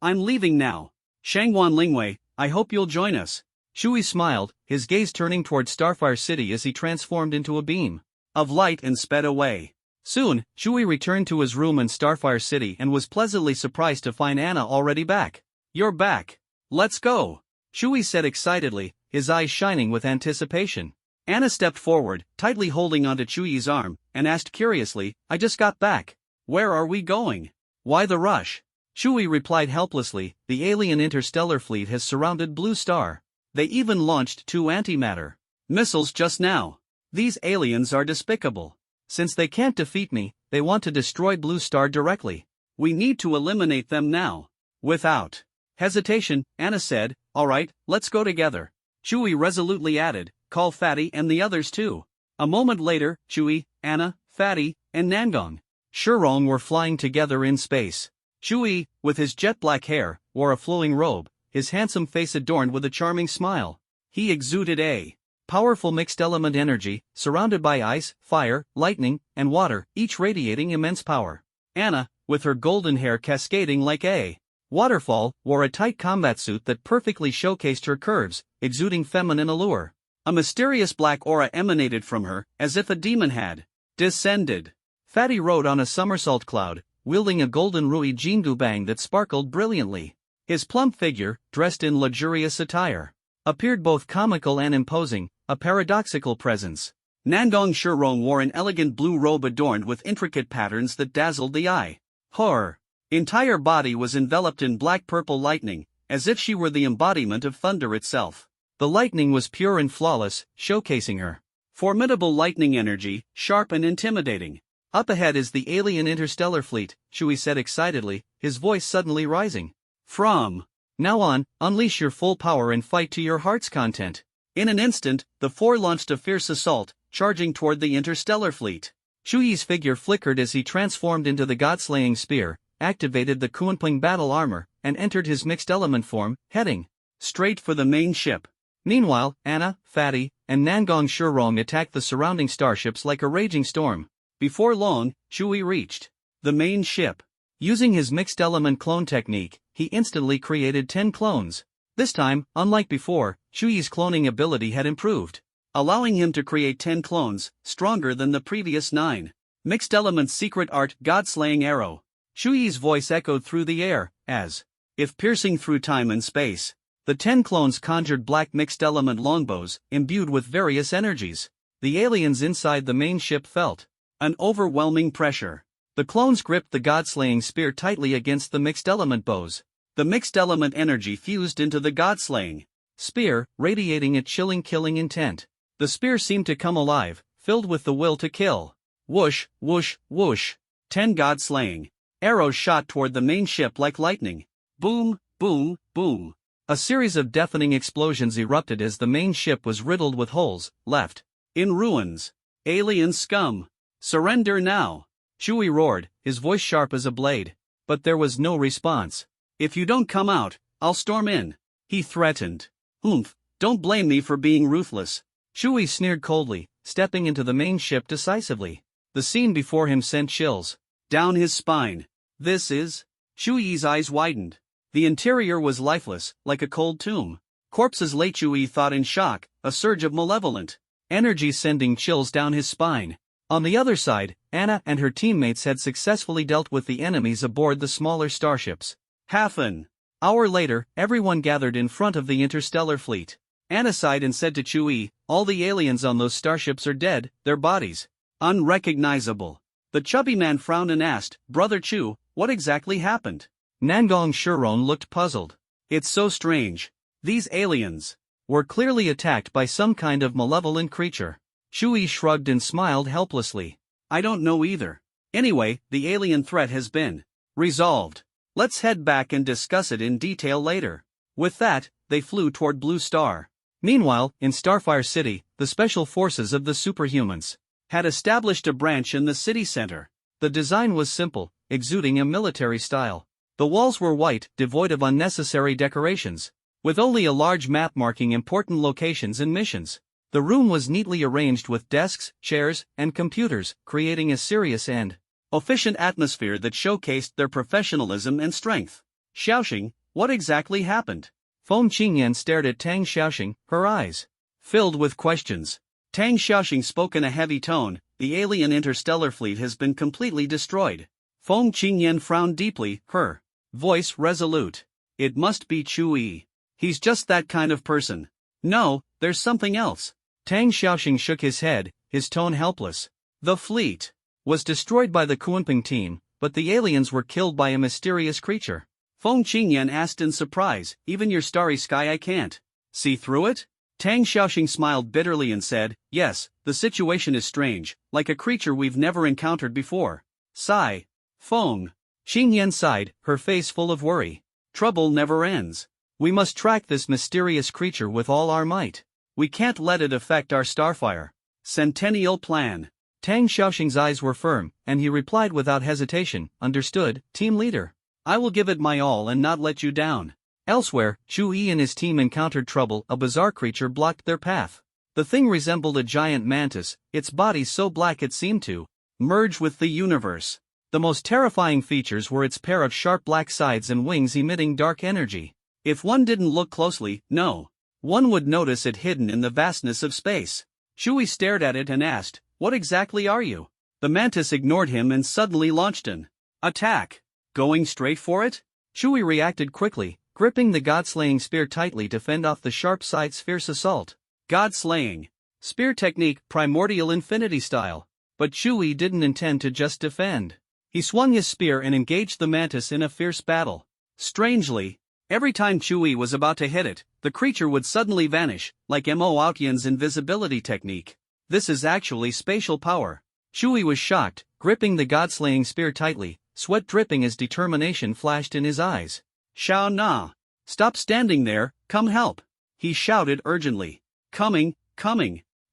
I'm leaving now. Shangguan Lingwei, I hope you'll join us. Shu Yi smiled, his gaze turning toward Starfire City as he transformed into a beam of light and sped away. Soon, Shu Yi returned to his room in Starfire City and was pleasantly surprised to find Anna already back. You're back. Let's go. Shu Yi said excitedly, his eyes shining with anticipation. Anna stepped forward, tightly holding onto Shu Yi's arm, and asked curiously, I just got back. Where are we going? Why the rush? Shu Yi replied helplessly, the alien interstellar fleet has surrounded Blue Star. They even launched 2 antimatter missiles just now. These aliens are despicable. Since they can't defeat me, they want to destroy Blue Star directly. We need to eliminate them now. Without hesitation, Anna said, alright, let's go together. Shu Yi resolutely added, call Fatty and the others too. A moment later, Shu Yi, Anna, Fatty, and Nangong Shirong were flying together in space. Shu Yi, with his jet-black hair, wore a flowing robe, his handsome face adorned with a charming smile. He exuded a powerful mixed-element energy, surrounded by ice, fire, lightning, and water, each radiating immense power. Anna, with her golden hair cascading like a waterfall, wore a tight combat suit that perfectly showcased her curves, exuding feminine allure. A mysterious black aura emanated from her, as if a demon had descended. Fatty rode on a somersault cloud, wielding a golden Rui Jingu bang that sparkled brilliantly. His plump figure, dressed in luxurious attire, appeared both comical and imposing, a paradoxical presence. Nangong Shirong wore an elegant blue robe adorned with intricate patterns that dazzled the eye. Her entire body was enveloped in black-purple lightning, as if she were the embodiment of thunder itself. The lightning was pure and flawless, showcasing her formidable lightning energy, sharp and intimidating. Up ahead is the alien interstellar fleet, Shu Yi said excitedly, his voice suddenly rising. From now on, unleash your full power and fight to your heart's content. In an instant, the 4 launched a fierce assault, charging toward the interstellar fleet. Shu Yi's figure flickered as he transformed into the God-slaying spear, activated the Kunping battle armor, and entered his mixed element form, heading straight for the main ship. Meanwhile, Anna, Fatty, and Nangong Shurong attacked the surrounding starships like a raging storm. Before long, Shu Yi reached the main ship. Using his mixed element clone technique, he instantly created 10 clones. This time, unlike before, Shu Yi's cloning ability had improved, allowing him to create 10 clones, stronger than the previous 9. Mixed Element's secret art, God-slaying arrow. Shu Yi's voice echoed through the air, as if piercing through time and space. The 10 clones conjured black mixed element longbows, imbued with various energies. The aliens inside the main ship felt an overwhelming pressure. The clones gripped the God-slaying spear tightly against the mixed element bows. The mixed element energy fused into the God-slaying spear, radiating a chilling killing intent. The spear seemed to come alive, filled with the will to kill. Whoosh, whoosh, whoosh. 10 God-slaying arrows shot toward the main ship like lightning. Boom, boom, boom. A series of deafening explosions erupted as the main ship was riddled with holes, left in ruins. Alien scum! Surrender now! Shu Yi roared, his voice sharp as a blade. But there was no response. If you don't come out, I'll storm in, he threatened. Don't blame me for being ruthless. Shu Yi sneered coldly, stepping into the main ship decisively. The scene before him sent chills down his spine. This is... Shu Yi's eyes widened. The interior was lifeless, like a cold tomb. Corpses lay. Shu Yi thought in shock, a surge of malevolent energy sending chills down his spine. On the other side, Anna and her teammates had successfully dealt with the enemies aboard the smaller starships. Half an hour later, everyone gathered in front of the interstellar fleet. Anna sighed and said to Shu Yi, all the aliens on those starships are dead, their bodies unrecognizable. The chubby man frowned and asked, Brother Chu, what exactly happened? Nangong Shurong looked puzzled. It's so strange. These aliens were clearly attacked by some kind of malevolent creature. Shu Yi shrugged and smiled helplessly. I don't know either. Anyway, the alien threat has been resolved. Let's head back and discuss it in detail later. With that, they flew toward Blue Star. Meanwhile, in Starfire City, the special forces of the superhumans had established a branch in the city center. The design was simple, exuding a military style. The walls were white, devoid of unnecessary decorations, with only a large map marking important locations and missions. The room was neatly arranged with desks, chairs, and computers, creating a serious and efficient atmosphere that showcased their professionalism and strength. Xiaoxing, what exactly happened? Feng Qingyan stared at Tang Xiaoxing, her eyes filled with questions. Tang Xiaoxing spoke in a heavy tone, the alien interstellar fleet has been completely destroyed. Feng Qingyan frowned deeply, her voice resolute. It must be Chu Yi. He's just that kind of person. No, there's something else. Tang Xiaoxing shook his head, his tone helpless. The fleet was destroyed by the Kunping team, but the aliens were killed by a mysterious creature. Feng Qingyan asked in surprise, even your starry sky I can't see through it? Tang Xiaoxing smiled bitterly and said, yes, the situation is strange, like a creature we've never encountered before. Sigh. Feng Qingyan sighed, her face full of worry. Trouble never ends. We must track this mysterious creature with all our might. We can't let it affect our Starfire Centennial plan. Tang Xiaoxing's eyes were firm, and he replied without hesitation, understood, team leader. I will give it my all and not let you down. Elsewhere, Chu Yi and his team encountered trouble. A bizarre creature blocked their path. The thing resembled a giant mantis, its body so black it seemed to merge with the universe. The most terrifying features were its pair of sharp black sides and wings emitting dark energy. If one didn't look closely, one would notice it hidden in the vastness of space. Shu Yi stared at it and asked, what exactly are you? The mantis ignored him and suddenly launched an attack. Going straight for it? Shu Yi reacted quickly, gripping the God-slaying spear tightly to fend off the sharp side's fierce assault. God-slaying spear technique, primordial infinity style. But Shu Yi didn't intend to just defend. He swung his spear and engaged the mantis in a fierce battle. Strangely, every time Chu Yi was about to hit it, the creature would suddenly vanish, like Mo Outyan's invisibility technique. This is actually spatial power. Chu Yi was shocked, gripping the God-slaying spear tightly, sweat dripping as determination flashed in his eyes. Shao Na! Stop standing there, come help! He shouted urgently. Coming.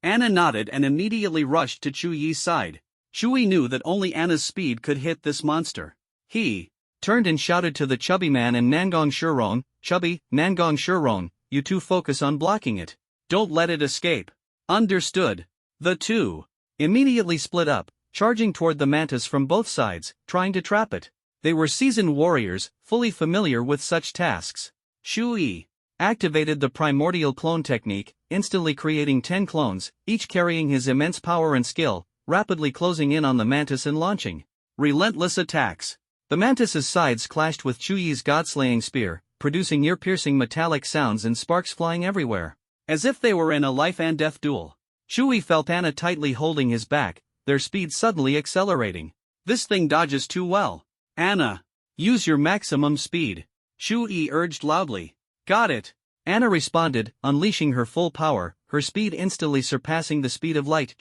Anna nodded and immediately rushed to Chu Yi's side. Shui knew that only Anna's speed could hit this monster. He turned and shouted to the chubby man and Nangong Shuron, "Chubby, Nangong Shuron, you two focus on blocking it. Don't let it escape." Understood. The two immediately split up, charging toward the mantis from both sides, trying to trap it. They were seasoned warriors, fully familiar with such tasks. Shui activated the primordial clone technique, instantly creating 10 clones, each carrying his immense power and skill, rapidly closing in on the mantis and launching relentless attacks. The mantis's sides clashed with Chuyi's god-slaying spear, producing ear-piercing metallic sounds and sparks flying everywhere, as if they were in a life-and-death duel. Shui felt Anna tightly holding his back, their speed suddenly accelerating. "This thing dodges too well. Anna, use your maximum speed," Shui urged loudly. "Got it," Anna responded, unleashing her full power, her speed instantly surpassing the speed of light.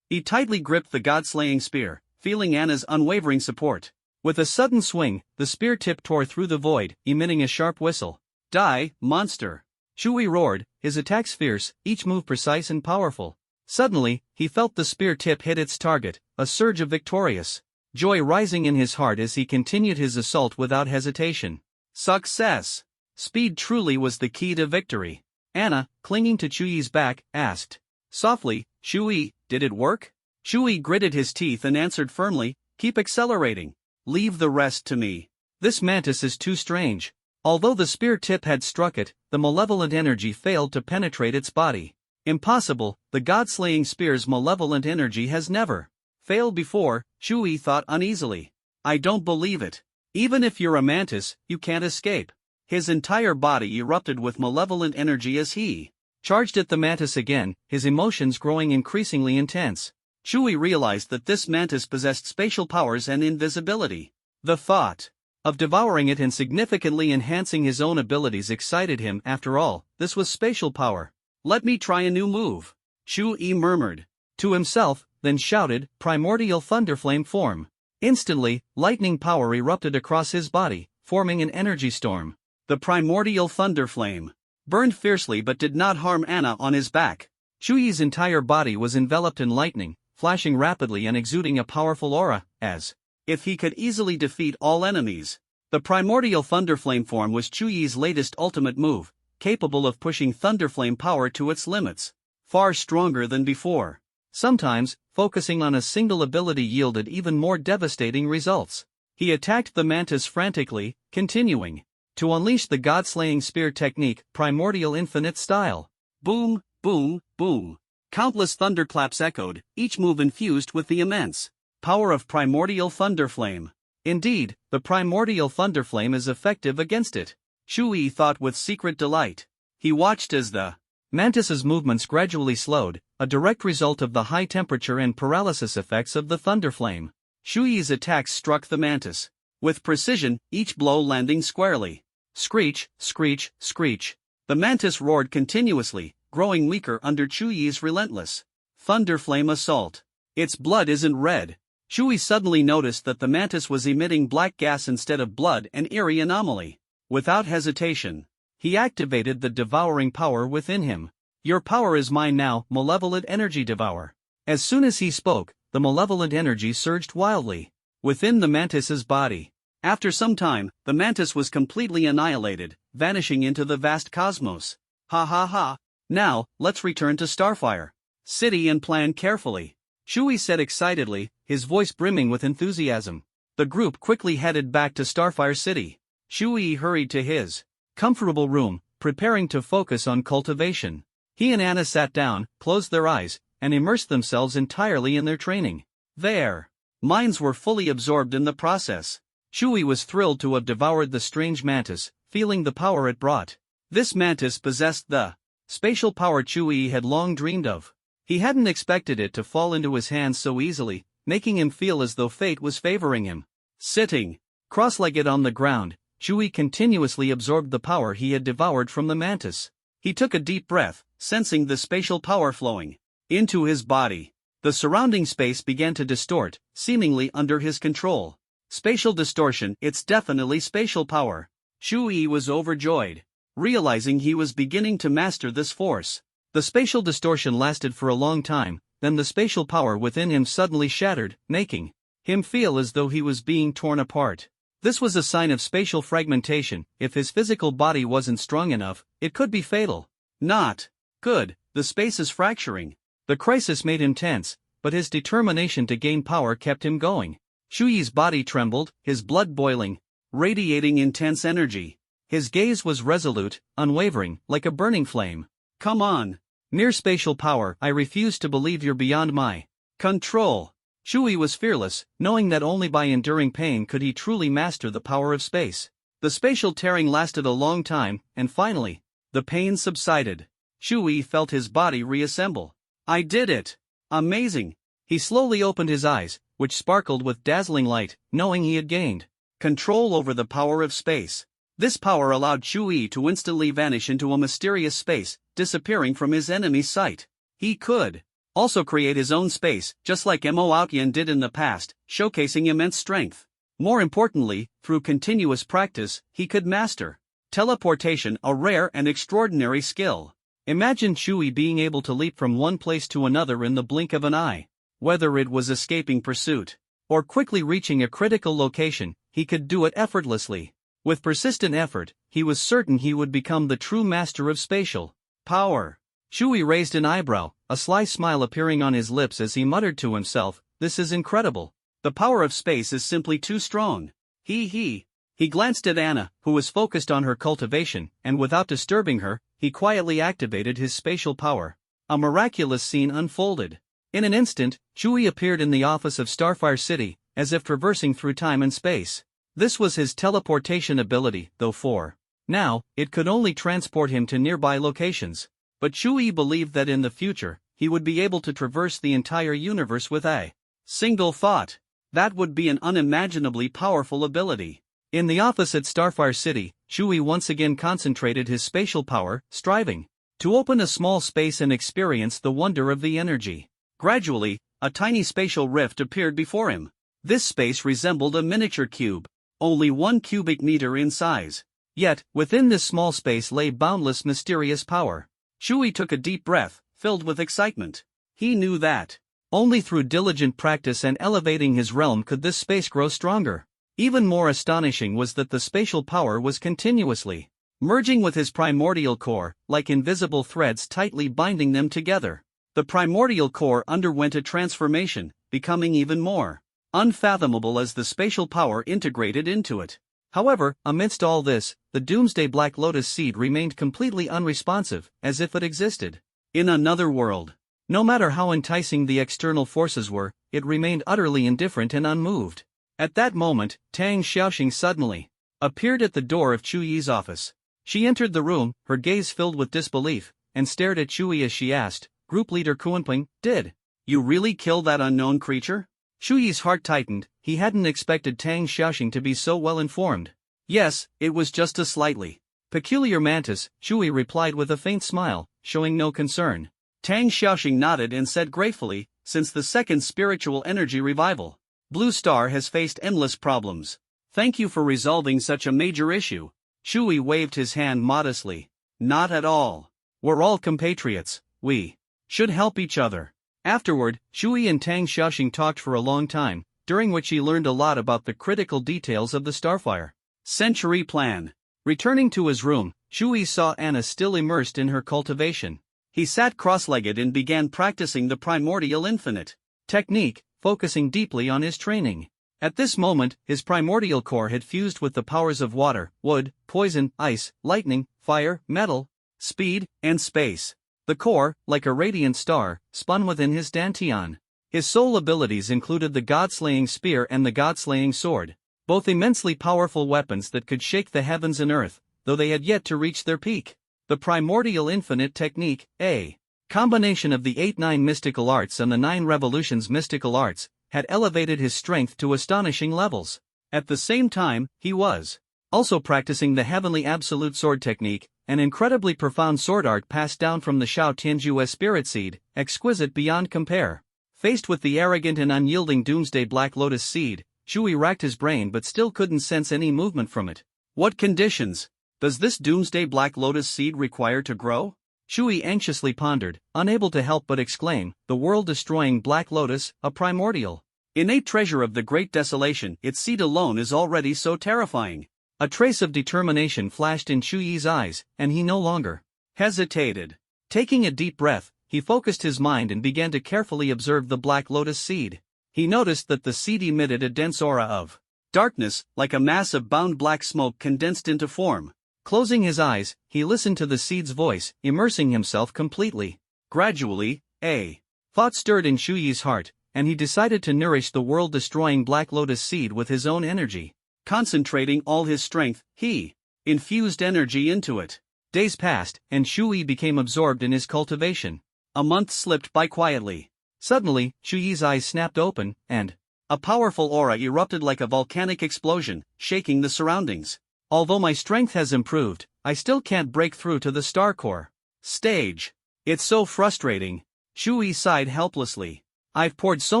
He tightly gripped the god-slaying spear, feeling Anna's unwavering support. With a sudden swing, the spear tip tore through the void, emitting a sharp whistle. "Die, monster!" Shui roared, his attacks fierce, each move precise and powerful. Suddenly, he felt the spear tip hit its target, a surge of victorious joy rising in his heart as he continued his assault without hesitation. Success! Speed truly was the key to victory. Anna, clinging to Chuyi's back, asked softly, "Shui, did it work?" Shui gritted his teeth and answered firmly, "Keep accelerating. Leave the rest to me. This mantis is too strange." Although the spear tip had struck it, the malevolent energy failed to penetrate its body. Impossible, the god-slaying spear's malevolent energy has never failed before, Shui thought uneasily. "I don't believe it. Even if you're a mantis, you can't escape." His entire body erupted with malevolent energy as he charged at the mantis again, his emotions growing increasingly intense. Shui realized that this mantis possessed spatial powers and invisibility. The thought of devouring it and significantly enhancing his own abilities excited him. After all, this was spatial power. "Let me try a new move," Shui murmured to himself, then shouted, "Primordial Thunderflame form." Instantly, lightning power erupted across his body, forming an energy storm. The primordial thunderflame burned fiercely but did not harm Anna on his back. Chuyi's entire body was enveloped in lightning, flashing rapidly and exuding a powerful aura, as if he could easily defeat all enemies. The primordial thunderflame form was Chuyi's latest ultimate move, capable of pushing thunderflame power to its limits, far stronger than before. Sometimes, focusing on a single ability yielded even more devastating results. He attacked the mantis frantically, continuing to unleash the god-slaying spear technique, primordial infinite style. Boom, boom, boom. Countless thunderclaps echoed, each move infused with the immense power of primordial thunderflame. Indeed, the primordial thunderflame is effective against it, Shui thought with secret delight. He watched as the mantis's movements gradually slowed, a direct result of the high temperature and paralysis effects of the thunderflame. Shui's attacks struck the mantis with precision, each blow landing squarely. Screech, screech, screech. The mantis roared continuously, growing weaker under Chuyi's relentless thunderflame assault. "Its blood isn't red." Shui suddenly noticed that the mantis was emitting black gas instead of blood, an eerie anomaly. Without hesitation, he activated the devouring power within him. "Your power is mine now, malevolent energy devour." As soon as he spoke, the malevolent energy surged wildly within the mantis's body. After some time, the mantis was completely annihilated, vanishing into the vast cosmos. "Ha ha ha. Now, let's return to Starfire City and plan carefully," Shui said excitedly, his voice brimming with enthusiasm. The group quickly headed back to Starfire City. Shui hurried to his comfortable room, preparing to focus on cultivation. He and Anna sat down, closed their eyes, and immersed themselves entirely in their training. Their minds were fully absorbed in the process. Shui was thrilled to have devoured the strange mantis, feeling the power it brought. This mantis possessed the spatial power Chui had long dreamed of. He hadn't expected it to fall into his hands so easily, making him feel as though fate was favoring him. Sitting cross-legged on the ground, Chui continuously absorbed the power he had devoured from the mantis. He took a deep breath, sensing the spatial power flowing into his body. The surrounding space began to distort, seemingly under his control. Spatial distortion, it's definitely spatial power. Shui was overjoyed, realizing he was beginning to master this force. The spatial distortion lasted for a long time, then the spatial power within him suddenly shattered, making him feel as though he was being torn apart. This was a sign of spatial fragmentation. If his physical body wasn't strong enough, it could be fatal. Not good, the space is fracturing. The crisis made him tense, but his determination to gain power kept him going. Shuyi's body trembled, his blood boiling, radiating intense energy. His gaze was resolute, unwavering, like a burning flame. Come on. Mere spatial power, I refuse to believe you're beyond my control. Shuyi was fearless, knowing that only by enduring pain could he truly master the power of space. The spatial tearing lasted a long time, and finally, the pain subsided. Shuyi felt his body reassemble. I did it! Amazing! He slowly opened his eyes, which sparkled with dazzling light, knowing he had gained control over the power of space. This power allowed Shuyi to instantly vanish into a mysterious space, disappearing from his enemy's sight. He could also create his own space, just like Mo Outyan did in the past, showcasing immense strength. More importantly, through continuous practice, he could master teleportation, a rare and extraordinary skill. Imagine Shuyi being able to leap from one place to another in the blink of an eye. Whether it was escaping pursuit or quickly reaching a critical location, he could do it effortlessly. With persistent effort, he was certain he would become the true master of spatial power. Shuyi raised an eyebrow, a sly smile appearing on his lips as he muttered to himself, "This is incredible. The power of space is simply too strong." He glanced at Anna, who was focused on her cultivation, and without disturbing her, he quietly activated his spatial power. A miraculous scene unfolded. In an instant, Shuyi appeared in the office of Starfire City, as if traversing through time and space. This was his teleportation ability, though for now, it could only transport him to nearby locations. But Shuyi believed that in the future, he would be able to traverse the entire universe with a single thought. That would be an unimaginably powerful ability. In the office at Starfire City, Shuyi once again concentrated his spatial power, striving to open a small space and experience the wonder of the energy. Gradually, a tiny spatial rift appeared before him. This space resembled a miniature cube, only 1 cubic meter in size. Yet, within this small space lay boundless mysterious power. Shuyi took a deep breath, filled with excitement. He knew that only through diligent practice and elevating his realm could this space grow stronger. Even more astonishing was that the spatial power was continuously merging with his primordial core, like invisible threads tightly binding them together. The primordial core underwent a transformation, becoming even more unfathomable as the spatial power integrated into it. However, amidst all this, the Doomsday Black Lotus seed remained completely unresponsive, as if it existed in another world. No matter how enticing the external forces were, it remained utterly indifferent and unmoved. At that moment, Tang Xiaoxing suddenly appeared at the door of Chuyi's office. She entered the room, her gaze filled with disbelief, and stared at Shuyi as she asked, "Group leader Kuanping, did you really kill that unknown creature?" Shuyi's heart tightened. He hadn't expected Tang Xiaoxing to be so well informed. "Yes, it was just a slightly peculiar mantis," Shuyi replied with a faint smile, showing no concern. Tang Xiaoxing nodded and said gratefully, "Since the second spiritual energy revival, Blue Star has faced endless problems. Thank you for resolving such a major issue." Shuyi waved his hand modestly. "Not at all. We're all compatriots. We should help each other." Afterward, Shuyi and Tang Xiaoxing talked for a long time, during which he learned a lot about the critical details of the Starfire Century plan. Returning to his room, Shuyi saw Anna still immersed in her cultivation. He sat cross-legged and began practicing the primordial infinite technique, focusing deeply on his training. At this moment, his primordial core had fused with the powers of water, wood, poison, ice, lightning, fire, metal, speed, and space. The core, like a radiant star, spun within his dantian. His soul abilities included the God-slaying spear and the God-slaying sword, both immensely powerful weapons that could shake the heavens and earth, though they had yet to reach their peak. The primordial infinite technique, a combination of the 8-9 mystical arts and the 9 revolutions mystical arts, had elevated his strength to astonishing levels. At the same time, he was also practicing the heavenly absolute sword technique, an incredibly profound sword art passed down from the Shao Tianjue spirit seed, exquisite beyond compare. Faced with the arrogant and unyielding Doomsday Black Lotus seed, Shuyi racked his brain but still couldn't sense any movement from it. What conditions does this Doomsday Black Lotus seed require to grow? Shui anxiously pondered, unable to help but exclaim, the world-destroying Black Lotus, a primordial, innate treasure of the Great Desolation. Its seed alone is already so terrifying. A trace of determination flashed in Shuyi's eyes, and he no longer hesitated. Taking a deep breath, he focused his mind and began to carefully observe the Black Lotus seed. He noticed that the seed emitted a dense aura of darkness, like a mass of bound black smoke condensed into form. Closing his eyes, he listened to the seed's voice, immersing himself completely. Gradually, a thought stirred in Shuyi's heart, and he decided to nourish the world-destroying Black Lotus seed with his own energy. Concentrating all his strength, he infused energy into it. Days passed, and Shuyi became absorbed in his cultivation. A month slipped by quietly. Suddenly, Shuyi's eyes snapped open, and a powerful aura erupted like a volcanic explosion, shaking the surroundings. Although my strength has improved, I still can't break through to the star core stage. It's so frustrating. Shui sighed helplessly. I've poured so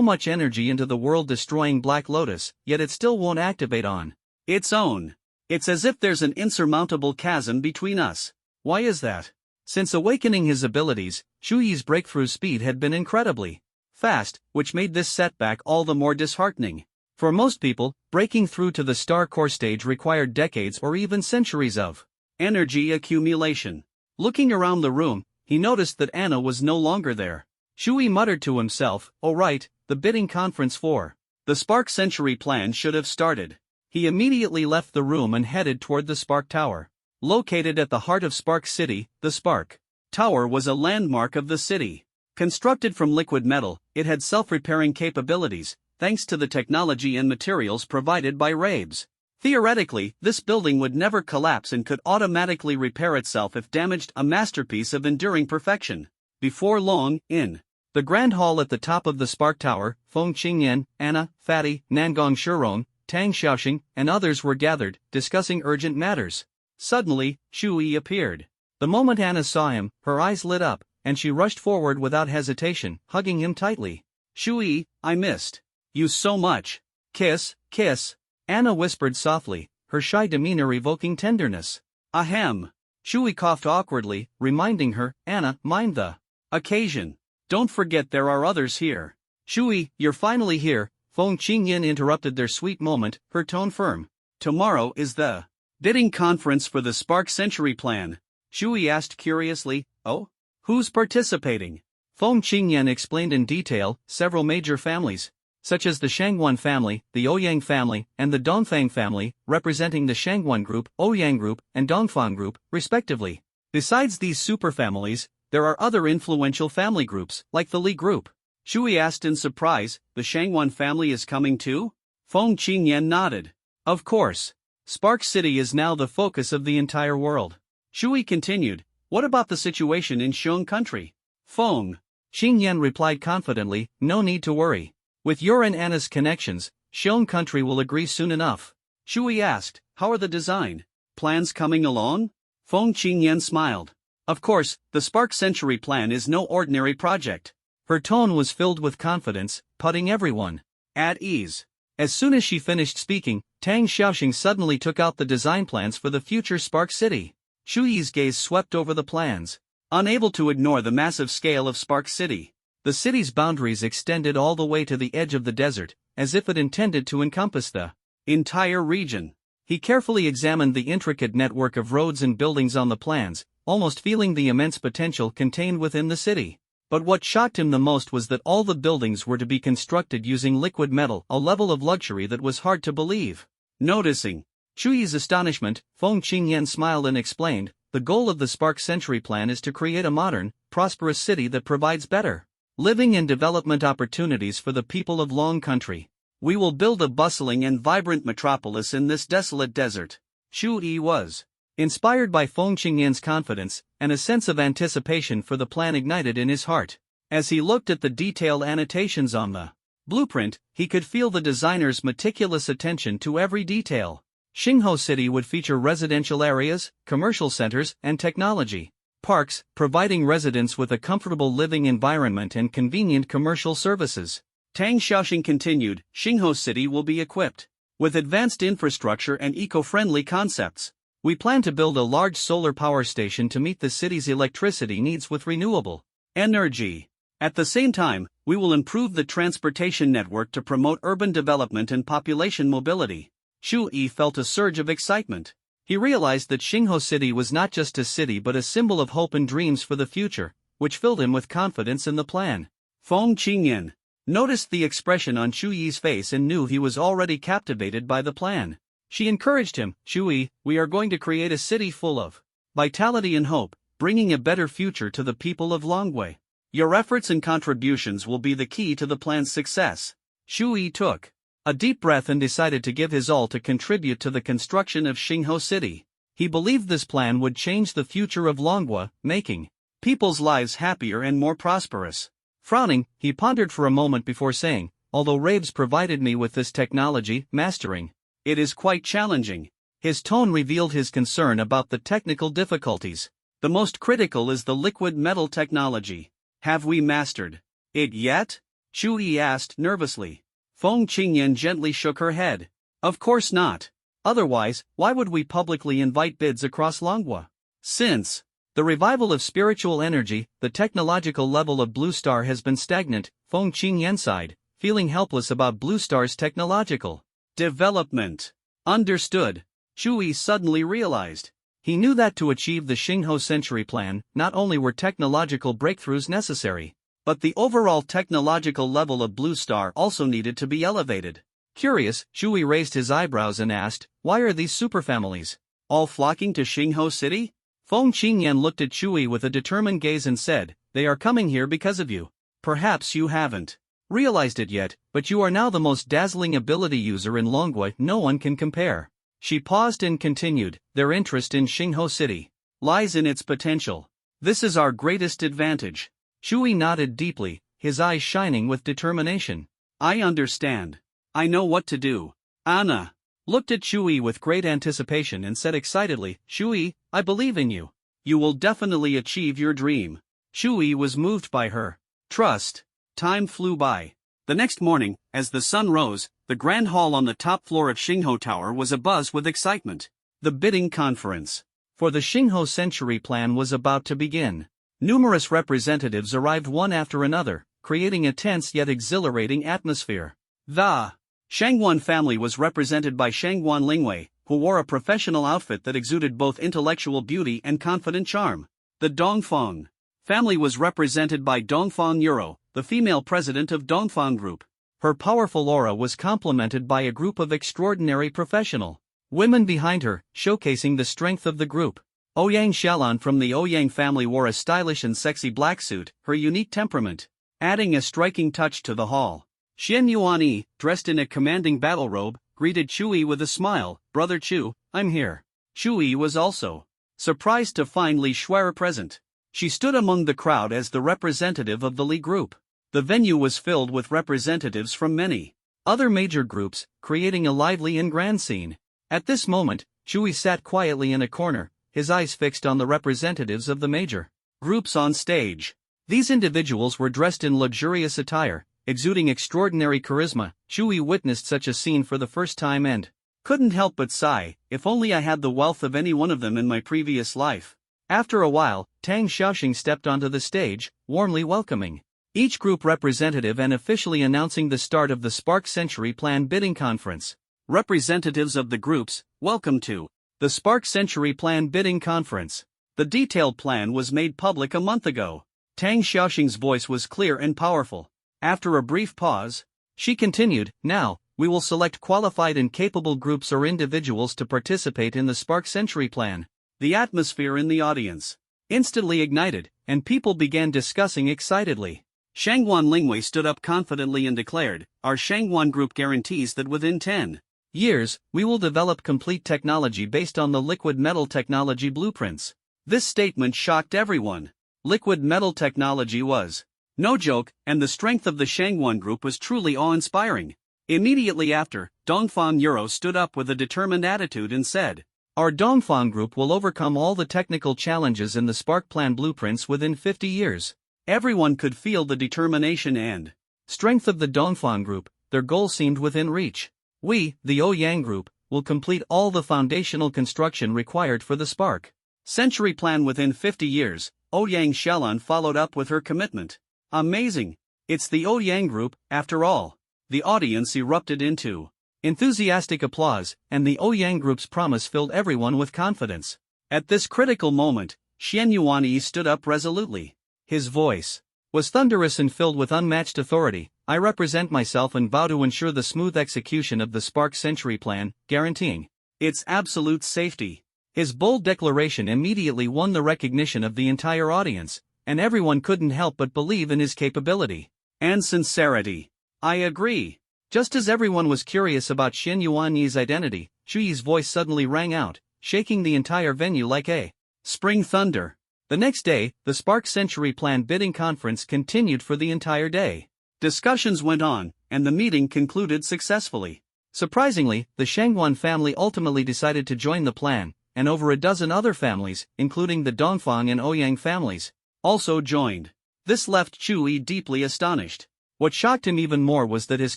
much energy into the world-destroying Black Lotus, yet it still won't activate on its own. It's as if there's an insurmountable chasm between us. Why is that? Since awakening his abilities, Shuyi's breakthrough speed had been incredibly fast, which made this setback all the more disheartening. For most people, breaking through to the star core stage required decades or even centuries of energy accumulation. Looking around the room, he noticed that Anna was no longer there. Shui muttered to himself, "Oh right, the bidding conference for the Spark Century plan should have started." He immediately left the room and headed toward the Spark Tower. Located at the heart of Spark City, the Spark Tower was a landmark of the city. Constructed from liquid metal, it had self-repairing capabilities, thanks to the technology and materials provided by Rabes. Theoretically, this building would never collapse and could automatically repair itself if damaged, a masterpiece of enduring perfection. Before long, in the grand hall at the top of the Spark Tower, Feng Qingyan, Anna, Fatty, Nangong Shiron, Tang Xiaoxing, and others were gathered, discussing urgent matters. Suddenly, Shui appeared. The moment Anna saw him, her eyes lit up, and she rushed forward without hesitation, hugging him tightly. "Shui, I missed you so much. Kiss, kiss." Anna whispered softly, her shy demeanor evoking tenderness. "Ahem." Shui coughed awkwardly, reminding her, "Anna, mind the occasion. Don't forget there are others here." "Shui, you're finally here," Feng Qingyan interrupted their sweet moment, her tone firm. "Tomorrow is the bidding conference for the Spark Century plan?" Shui asked curiously. "Oh? Who's participating?" Feng Qingyan explained in detail. Several major families, such as the Shangwan family, the Ouyang family, and the Dongfang family, representing the Shangwan group, Ouyang group, and Dongfang group, respectively. Besides these superfamilies, there are other influential family groups, like the Li group. Shui asked in surprise, "The Shangwan family is coming too?" Feng Qingyan nodded. "Of course. Spark City is now the focus of the entire world." Shui continued, "What about the situation in Xiong country?" Feng Qingyan replied confidently, "No need to worry. With your and Anna's connections, Xiong country will agree soon enough." Shui asked, "How are the design plans coming along?" Feng Qingyan smiled. "Of course, the Spark Century plan is no ordinary project." Her tone was filled with confidence, putting everyone at ease. As soon as she finished speaking, Tang Xiaoxing suddenly took out the design plans for the future Spark City. Shuyi's gaze swept over the plans. Unable to ignore the massive scale of Spark City, the city's boundaries extended all the way to the edge of the desert, as if it intended to encompass the entire region. He carefully examined the intricate network of roads and buildings on the plans, almost feeling the immense potential contained within the city. But what shocked him the most was that all the buildings were to be constructed using liquid metal, a level of luxury that was hard to believe. Noticing Shuyi's astonishment, Feng Qingyan smiled and explained, "The goal of the Spark Century plan is to create a modern, prosperous city that provides better living and development opportunities for the people of Long Country. We will build a bustling and vibrant metropolis in this desolate desert." Shui was inspired by Feng Qingyan's confidence, and a sense of anticipation for the plan ignited in his heart. As he looked at the detailed annotations on the blueprint, he could feel the designer's meticulous attention to every detail. Xingho City would feature residential areas, commercial centers, and technology parks, providing residents with a comfortable living environment and convenient commercial services. Tang Xiaoxing continued, "Xingho City will be equipped with advanced infrastructure and eco-friendly concepts. We plan to build a large solar power station to meet the city's electricity needs with renewable energy. At the same time, we will improve the transportation network to promote urban development and population mobility. Xu Yi felt a surge of excitement. He realized that Xingho City was not just a city but a symbol of hope and dreams for the future, which filled him with confidence in the plan. Feng Qingyan noticed the expression on Xu Yi's face and knew he was already captivated by the plan. She encouraged him, "Xu Yi, we are going to create a city full of vitality and hope, bringing a better future to the people of Longwei. Your efforts and contributions will be the key to the plan's success." Xu Yi took a deep breath and decided to give his all to contribute to the construction of Xingho City. He believed this plan would change the future of Longwei, making people's lives happier and more prosperous. Frowning, he pondered for a moment before saying, "Although Raves provided me with this technology, mastering it is quite challenging." His tone revealed his concern about the technical difficulties. "The most critical is the liquid metal technology. Have we mastered it yet?" Xu Yi asked nervously. Feng Qingyan gently shook her head. "Of course not. Otherwise, why would we publicly invite bids across Longwei? Since the revival of spiritual energy, the technological level of Blue Star has been stagnant." Feng Qingyan sighed, feeling helpless about Blue Star's technological development. Understood. Xu Yi suddenly realized. He knew that to achieve the Xingho Century Plan, not only were technological breakthroughs necessary, but the overall technological level of Blue Star also needed to be elevated. Curious, Xu Yi raised his eyebrows and asked, "Why are these superfamilies all flocking to Xingho City?" Feng Qingyan looked at Xu Yi with a determined gaze and said, "They are coming here because of you. Perhaps you haven't realized it yet, but you are now the most dazzling ability user in Longwei. No one can compare." She paused and continued, "Their interest in Xingho City lies in its potential. This is our greatest advantage." Xu Yi nodded deeply, his eyes shining with determination. "I understand. I know what to do." Anna looked at Xu Yi with great anticipation and said excitedly, "Xu Yi, I believe in you. You will definitely achieve your dream." Xu Yi was moved by her trust. Time flew by. The next morning, as the sun rose, the grand hall on the top floor of Xingho Tower was abuzz with excitement. The bidding conference for the Xingho Century Plan was about to begin. Numerous representatives arrived one after another, creating a tense yet exhilarating atmosphere. The Shangguan family was represented by Shangguan Lingwei, who wore a professional outfit that exuded both intellectual beauty and confident charm. The Dongfang family was represented by Dongfang Euro, the female president of Dongfang Group. Her powerful aura was complemented by a group of extraordinary professional women behind her, showcasing the strength of the group. Ouyang Xiaolan from the Ouyang family wore a stylish and sexy black suit, her unique temperament adding a striking touch to the hall. Xian Yuanyi, dressed in a commanding battle robe, greeted Xu Yi with a smile. "Brother Chu, I'm here." Xu Yi was also surprised to find Li Shuer present. She stood among the crowd as the representative of the Li Group. The venue was filled with representatives from many other major groups, creating a lively and grand scene. At this moment, Xu Yi sat quietly in a corner, his eyes fixed on the representatives of the major groups on stage. These individuals were dressed in luxurious attire, exuding extraordinary charisma. Xu Yi witnessed such a scene for the first time and couldn't help but sigh, "If only I had the wealth of any one of them in my previous life." After a while, Tang Xiaoxing stepped onto the stage, warmly welcoming each group representative and officially announcing the start of the Spark Century Plan bidding conference. "Representatives of the groups, welcome to the Spark Century Plan bidding conference. The detailed plan was made public a month ago." Tang Xiaoxing's voice was clear and powerful. After a brief pause, she continued, "Now, we will select qualified and capable groups or individuals to participate in the Spark Century Plan." The atmosphere in the audience instantly ignited, and people began discussing excitedly. Shangguan Lingwei stood up confidently and declared, "Our Shangguan Group guarantees that within 10 years, we will develop complete technology based on the liquid metal technology blueprints." This statement shocked everyone. Liquid metal technology was no joke, and the strength of the Shangguan Group was truly awe-inspiring. Immediately after, Dongfang Euro stood up with a determined attitude and said, "Our Dongfang Group will overcome all the technical challenges in the Spark Plan blueprints within 50 years. Everyone could feel the determination and strength of the Dongfang Group. Their goal seemed within reach. We, the Ouyang Group, will complete all the foundational construction required for the Spark Century plan within 50 years, Ouyang Shelon followed up with her commitment. Amazing! It's the Ouyang Group, after all. The audience erupted into enthusiastic applause, and the Ouyang Group's promise filled everyone with confidence. At this critical moment, Xian Yuanyi stood up resolutely. His voice was thunderous and filled with unmatched authority. I represent myself and vow to ensure the smooth execution of the Spark Century plan, guaranteeing its absolute safety. His bold declaration immediately won the recognition of the entire audience, and everyone couldn't help but believe in his capability and sincerity. I agree. Just as everyone was curious about Xian Yuanyi's identity, Zhu Yi's voice suddenly rang out, shaking the entire venue like a spring thunder. The next day, the Spark Century Plan bidding conference continued for the entire day. Discussions went on, and the meeting concluded successfully. Surprisingly, the Shangguan family ultimately decided to join the plan, and over a dozen other families, including the Dongfang and Ouyang families, also joined. This left Zhu Yi deeply astonished. What shocked him even more was that his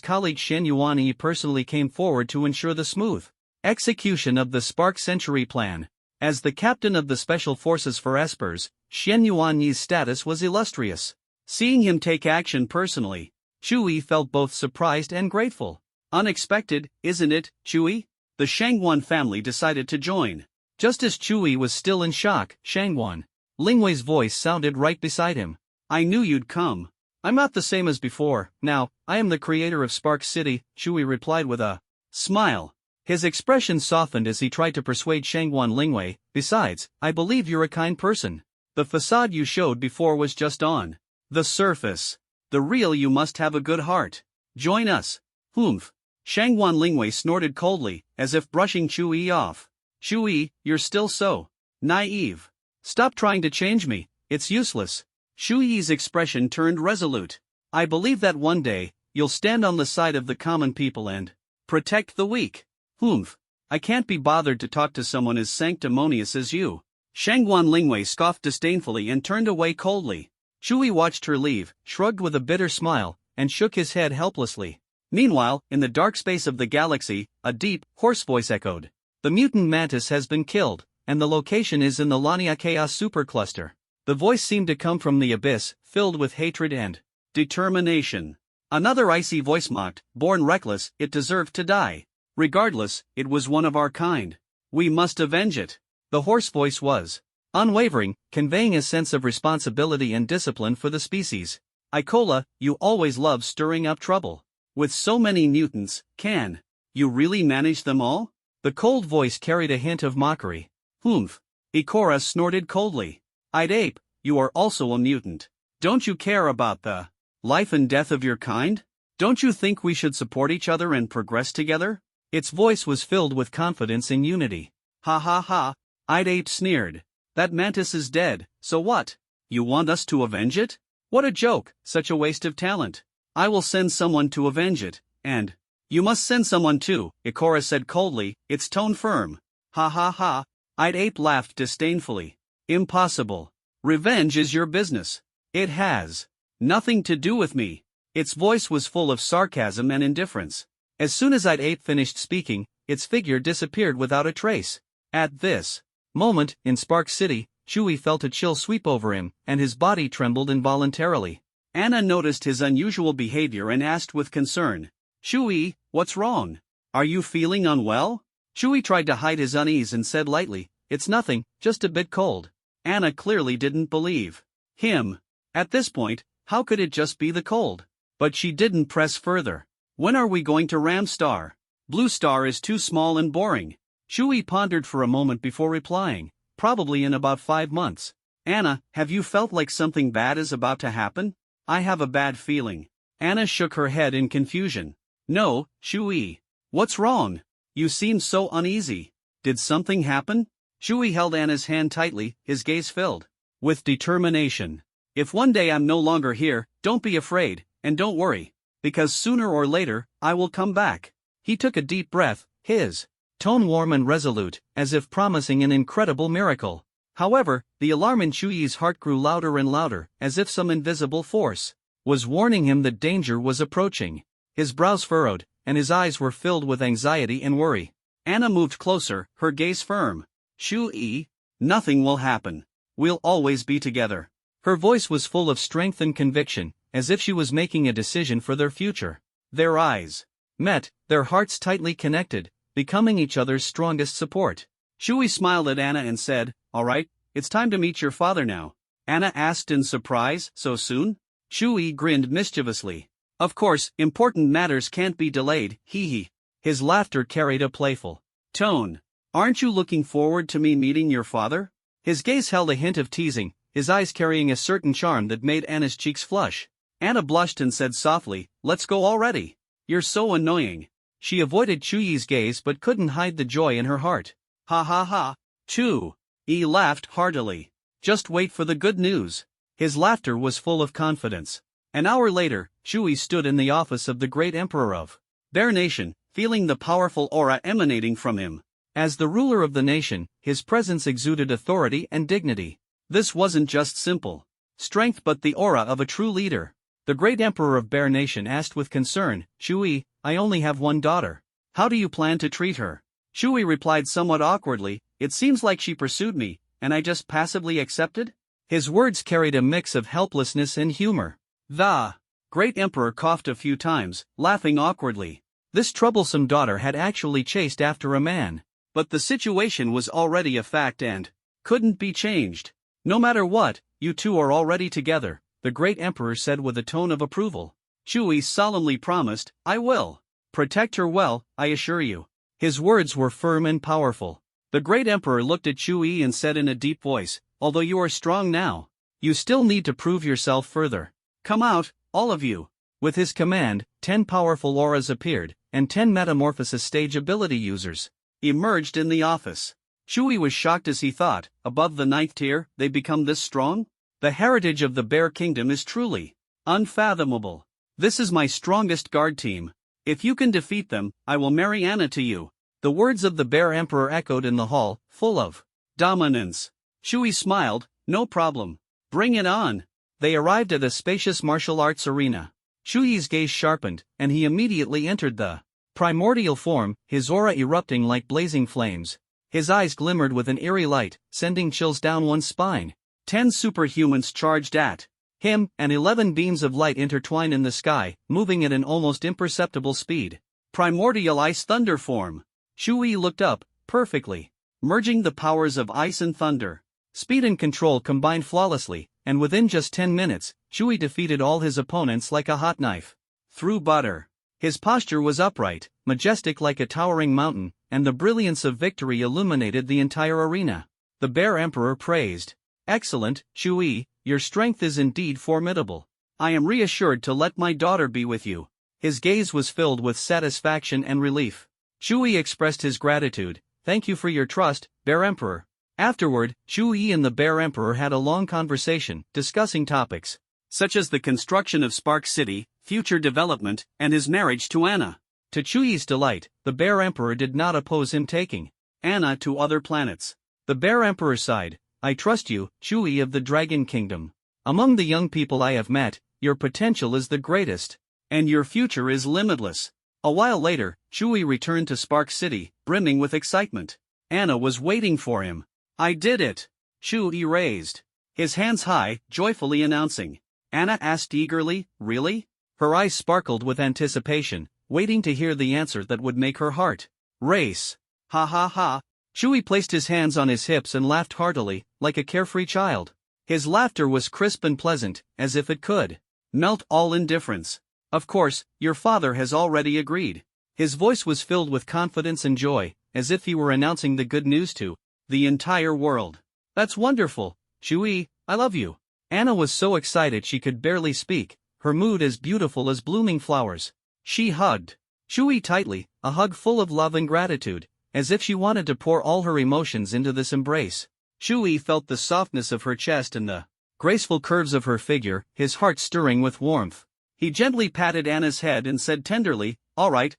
colleague Xian Yuanyi personally came forward to ensure the smooth execution of the Spark Century Plan. As the captain of the Special Forces for Espers, Xian Yuanyi's status was illustrious. Seeing him take action personally, Zhu Yi felt both surprised and grateful. Unexpected, isn't it, Zhu Yi? The Shangguan family decided to join. Just as Zhu Yi was still in shock, Shangguan Lingwei's voice sounded right beside him. I knew you'd come. I'm not the same as before. Now, I am the creator of Spark City, Zhu Yi replied with a smile. His expression softened as he tried to persuade Shangguan Lingwei. Besides, I believe you're a kind person. The facade you showed before was just on the surface. The real you must have a good heart. Join us. Humph. Shangguan Lingwei snorted coldly, as if brushing Zhu Yi off. Zhu Yi, you're still so naive. Stop trying to change me, it's useless. Zhu Yi's expression turned resolute. I believe that one day, you'll stand on the side of the common people and protect the weak. Humph. I can't be bothered to talk to someone as sanctimonious as you. Shangguan Lingwei scoffed disdainfully and turned away coldly. Zhu Yi watched her leave, shrugged with a bitter smile, and shook his head helplessly. Meanwhile, in the dark space of the galaxy, a deep, hoarse voice echoed. The mutant mantis has been killed, and the location is in the Lania Chaos Supercluster. The voice seemed to come from the abyss, filled with hatred and determination. Another icy voice mocked, born reckless, it deserved to die. Regardless, it was one of our kind. We must avenge it. The hoarse voice was unwavering, conveying a sense of responsibility and discipline for the species. Ikola, you always love stirring up trouble. With so many mutants, can you really manage them all? The cold voice carried a hint of mockery. Humph. Ikora snorted coldly. I'd ape, you are also a mutant. Don't you care about the life and death of your kind? Don't you think we should support each other and progress together? Its voice was filled with confidence and unity. Ha ha ha, I'd ape sneered. That mantis is dead, so what? You want us to avenge it? What a joke, such a waste of talent. I will send someone to avenge it, and you must send someone too, Ikora said coldly, its tone firm. Ha ha ha, I'd ape laughed disdainfully. Impossible. Revenge is your business. It has nothing to do with me. Its voice was full of sarcasm and indifference. As soon as I'd ape finished speaking, its figure disappeared without a trace. At this moment, in Spark City, Zhu Yi felt a chill sweep over him, and his body trembled involuntarily. Anna noticed his unusual behavior and asked with concern, Zhu Yi, what's wrong? Are you feeling unwell? Zhu Yi tried to hide his unease and said lightly, it's nothing, just a bit cold. Anna clearly didn't believe him. At this point, how could it just be the cold? But she didn't press further. When are we going to Ram Star? Blue Star is too small and boring. Zhu Yi pondered for a moment before replying, probably in about 5 months. Anna, have you felt like something bad is about to happen? I have a bad feeling. Anna shook her head in confusion. No, Zhu Yi. What's wrong? You seem so uneasy. Did something happen? Zhu Yi held Anna's hand tightly, his gaze filled with determination. If one day I'm no longer here, don't be afraid, and don't worry, because sooner or later, I will come back. He took a deep breath, his tone warm and resolute, as if promising an incredible miracle. However, the alarm in Zhu Yi's heart grew louder and louder, as if some invisible force was warning him that danger was approaching. His brows furrowed, and his eyes were filled with anxiety and worry. Anna moved closer, her gaze firm. Shui, nothing will happen. We'll always be together. Her voice was full of strength and conviction, as if she was making a decision for their future. Their eyes met, their hearts tightly connected, becoming each other's strongest support. Shui smiled at Anna and said, "All right, it's time to meet your father now." Anna asked in surprise, "So soon?" Shui grinned mischievously. "Of course, important matters can't be delayed, hee hee." His laughter carried a playful tone. "Aren't you looking forward to me meeting your father?" His gaze held a hint of teasing, his eyes carrying a certain charm that made Anna's cheeks flush. Anna blushed and said softly, "Let's go already. You're so annoying." She avoided Chuyi's gaze but couldn't hide the joy in her heart. "Ha ha ha." Chu-yi laughed heartily. "Just wait for the good news." His laughter was full of confidence. An hour later, Chuyi stood in the office of the great emperor of Bear Nation, feeling the powerful aura emanating from him. As the ruler of the nation, his presence exuded authority and dignity. This wasn't just simple strength but the aura of a true leader. The great emperor of Bear Nation asked with concern, "Shui, I only have one daughter. How do you plan to treat her?" Shui replied somewhat awkwardly, "It seems like she pursued me, and I just passively accepted?" His words carried a mix of helplessness and humor. The great emperor coughed a few times, laughing awkwardly. This troublesome daughter had actually chased after a man. But the situation was already a fact and couldn't be changed. "No matter what, you two are already together," the great emperor said with a tone of approval. Shui solemnly promised, "I will protect her well, I assure you." His words were firm and powerful. The great emperor looked at Shui and said in a deep voice, "Although you are strong now, you still need to prove yourself further. Come out, all of you." With his command, 10 powerful auras appeared, and 10 metamorphosis stage ability users emerged in the office. Shui was shocked as he thought, above the 9th tier, they become this strong? The heritage of the Bear Kingdom is truly unfathomable. "This is my strongest guard team. If you can defeat them, I will marry Anna to you." The words of the Bear Emperor echoed in the hall, full of dominance. Shui smiled, "No problem. Bring it on." They arrived at a spacious martial arts arena. Shui's gaze sharpened, and he immediately entered the primordial form, his aura erupting like blazing flames. His eyes glimmered with an eerie light, sending chills down one's spine. 10 superhumans charged at him, and 11 beams of light intertwined in the sky, moving at an almost imperceptible speed. Primordial ice thunder form. Shui looked up, perfectly merging the powers of ice and thunder. Speed and control combined flawlessly, and within just 10 minutes, Shui defeated all his opponents like a hot knife through butter. His posture was upright, majestic like a towering mountain, and the brilliance of victory illuminated the entire arena. The Bear Emperor praised, "Excellent, Shui, your strength is indeed formidable. I am reassured to let my daughter be with you." His gaze was filled with satisfaction and relief. Shui expressed his gratitude, "Thank you for your trust, Bear Emperor." Afterward, Shui and the Bear Emperor had a long conversation, discussing topics such as the construction of Spark City, future development, and his marriage to Anna. To Chuyi's delight, the Bear Emperor did not oppose him taking Anna to other planets. The Bear Emperor sighed, "I trust you, Shui of the Dragon Kingdom. Among the young people I have met, your potential is the greatest, and your future is limitless." A while later, Shui returned to Spark City, brimming with excitement. Anna was waiting for him. "I did it!" Shui raised his hands high, joyfully announcing. Anna asked eagerly, "Really?" Her eyes sparkled with anticipation, waiting to hear the answer that would make her heart race. "Ha ha ha." Shui placed his hands on his hips and laughed heartily, like a carefree child. His laughter was crisp and pleasant, as if it could melt all indifference. "Of course, your father has already agreed." His voice was filled with confidence and joy, as if he were announcing the good news to the entire world. "That's wonderful, Shui, I love you." Anna was so excited she could barely speak, her mood as beautiful as blooming flowers. She hugged Shui tightly, a hug full of love and gratitude, as if she wanted to pour all her emotions into this embrace. Shui felt the softness of her chest and the graceful curves of her figure, his heart stirring with warmth. He gently patted Anna's head and said tenderly, all right,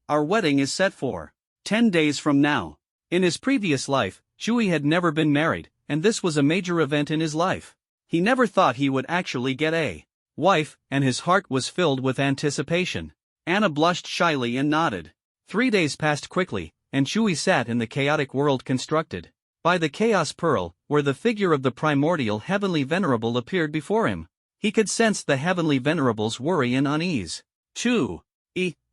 our wedding is set for 10 days from now." In his previous life, Shui had never been married, and this was a major event in his life. He never thought he would actually get a wife, and his heart was filled with anticipation. Anna blushed shyly and nodded. 3 days passed quickly, and Shui sat in the chaotic world constructed by the Chaos Pearl, where the figure of the primordial Heavenly Venerable appeared before him. He could sense the Heavenly Venerable's worry and unease. Shui,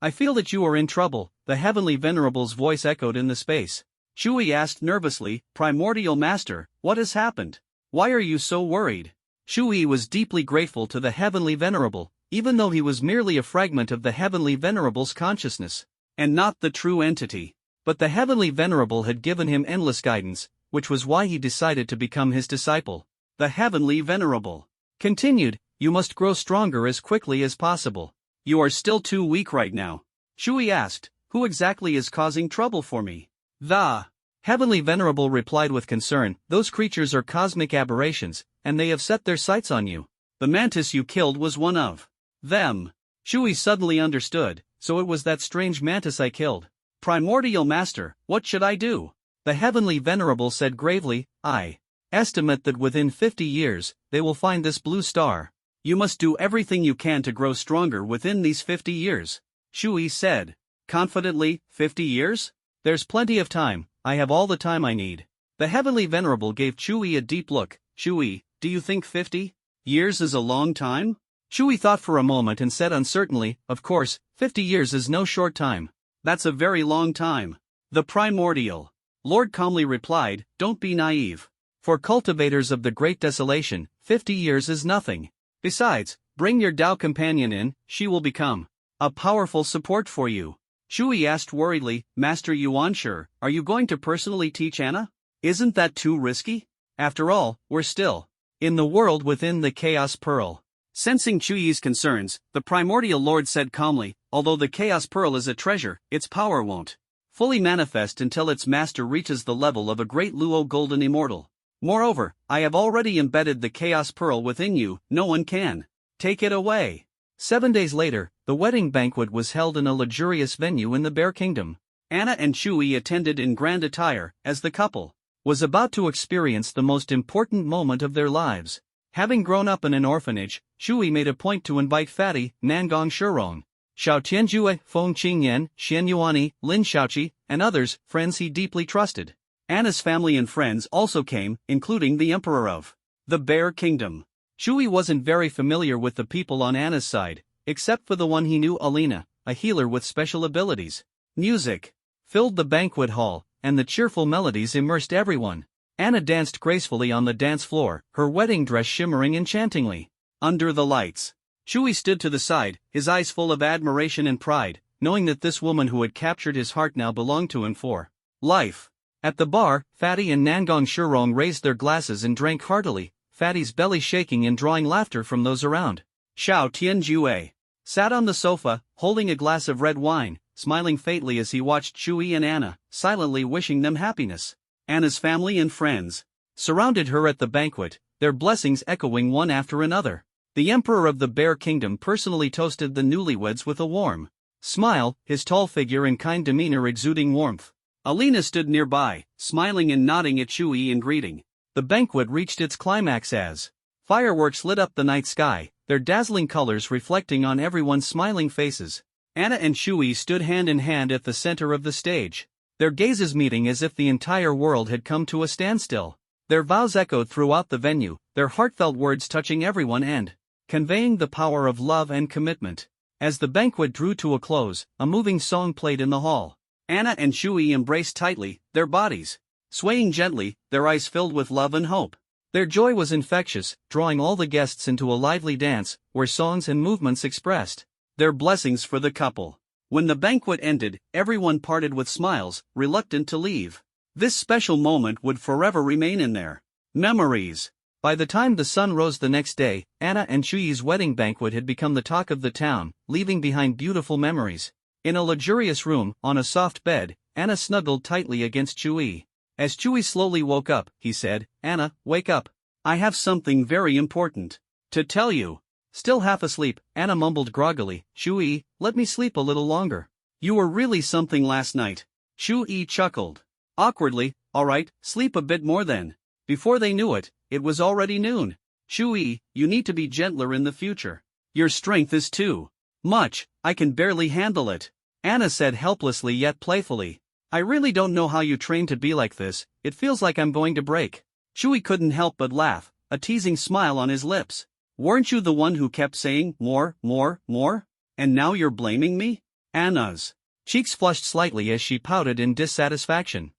I feel that you are in trouble, the Heavenly Venerable's voice echoed in the space. Shui asked nervously, Primordial Master, what has happened? Why are you so worried? Shui was deeply grateful to the Heavenly Venerable, even though he was merely a fragment of the Heavenly Venerable's consciousness, and not the true entity. But the Heavenly Venerable had given him endless guidance, which was why he decided to become his disciple. The Heavenly Venerable continued, you must grow stronger as quickly as possible. You are still too weak right now. Shui asked, who exactly is causing trouble for me? The Heavenly Venerable replied with concern, those creatures are cosmic aberrations, and they have set their sights on you. The mantis you killed was one of them. Shui suddenly understood, so it was that strange mantis I killed. Primordial Master, what should I do? The Heavenly Venerable said gravely, I estimate that within 50 years, they will find this blue star. You must do everything you can to grow stronger within these 50 years. Shui said confidently, 50 years? There's plenty of time, I have all the time I need. The Heavenly Venerable gave Shui a deep look. Shui, do you think 50 years is a long time? Shui thought for a moment and said uncertainly, of course, 50 years is no short time. That's a very long time. The Primordial Lord calmly replied, don't be naive. For cultivators of the Great Desolation, 50 years is nothing. Besides, bring your Tao companion in, she will become a powerful support for you. Shui asked worriedly, Master Yuan Shi, are you going to personally teach Anna? Isn't that too risky? After all, we're still in the world within the Chaos Pearl. Sensing Shui's concerns, the Primordial Lord said calmly, although the Chaos Pearl is a treasure, its power won't fully manifest until its master reaches the level of a great Luo Golden Immortal. Moreover, I have already embedded the Chaos Pearl within you, no one can take it away. 7 days later, the wedding banquet was held in a luxurious venue in the Bear Kingdom. Anna and Shui attended in grand attire, as the couple was about to experience the most important moment of their lives. Having grown up in an orphanage, Shui made a point to invite Fatty, Nangong Shurong, Xiao Tianjue, Feng Qingyan, Xian Yuani, Lin Xiaoqi, and others, friends he deeply trusted. Anna's family and friends also came, including the Emperor of the Bear Kingdom. Shui wasn't very familiar with the people on Anna's side, except for the one he knew, Alina, a healer with special abilities. Music filled the banquet hall, and the cheerful melodies immersed everyone. Anna danced gracefully on the dance floor, her wedding dress shimmering enchantingly. Under the lights, Shui stood to the side, his eyes full of admiration and pride, knowing that this woman who had captured his heart now belonged to him for life. At the bar, Fatty and Nangong Shurong raised their glasses and drank heartily, Fatty's belly shaking and drawing laughter from those around. Xiao Tianjue sat on the sofa, holding a glass of red wine, smiling faintly as he watched Shui and Anna, silently wishing them happiness. Anna's family and friends surrounded her at the banquet, their blessings echoing one after another. The Emperor of the Bear Kingdom personally toasted the newlyweds with a warm smile, his tall figure and kind demeanor exuding warmth. Alina stood nearby, smiling and nodding at Shui in greeting. The banquet reached its climax as fireworks lit up the night sky, their dazzling colors reflecting on everyone's smiling faces. Anna and Shui stood hand in hand at the center of the stage, their gazes meeting as if the entire world had come to a standstill. Their vows echoed throughout the venue, their heartfelt words touching everyone and conveying the power of love and commitment. As the banquet drew to a close, a moving song played in the hall. Anna and Shui embraced tightly, their bodies swaying gently, their eyes filled with love and hope. Their joy was infectious, drawing all the guests into a lively dance, where songs and movements expressed their blessings for the couple. When the banquet ended, everyone parted with smiles, reluctant to leave. This special moment would forever remain in their memories. By the time the sun rose the next day, Anna and Shui's wedding banquet had become the talk of the town, leaving behind beautiful memories. In a luxurious room, on a soft bed, Anna snuggled tightly against Shui. As Shui slowly woke up, he said, Anna, wake up. I have something very important to tell you. Still half asleep, Anna mumbled groggily, Shui, let me sleep a little longer. You were really something last night. Shui chuckled awkwardly, alright, sleep a bit more then. Before they knew it, it was already noon. Shui, you need to be gentler in the future. Your strength is too much, I can barely handle it. Anna said helplessly yet playfully. I really don't know how you train to be like this, it feels like I'm going to break. Shui couldn't help but laugh, a teasing smile on his lips. Weren't you the one who kept saying, more, more, more? And now you're blaming me? Anna's cheeks flushed slightly as she pouted in dissatisfaction.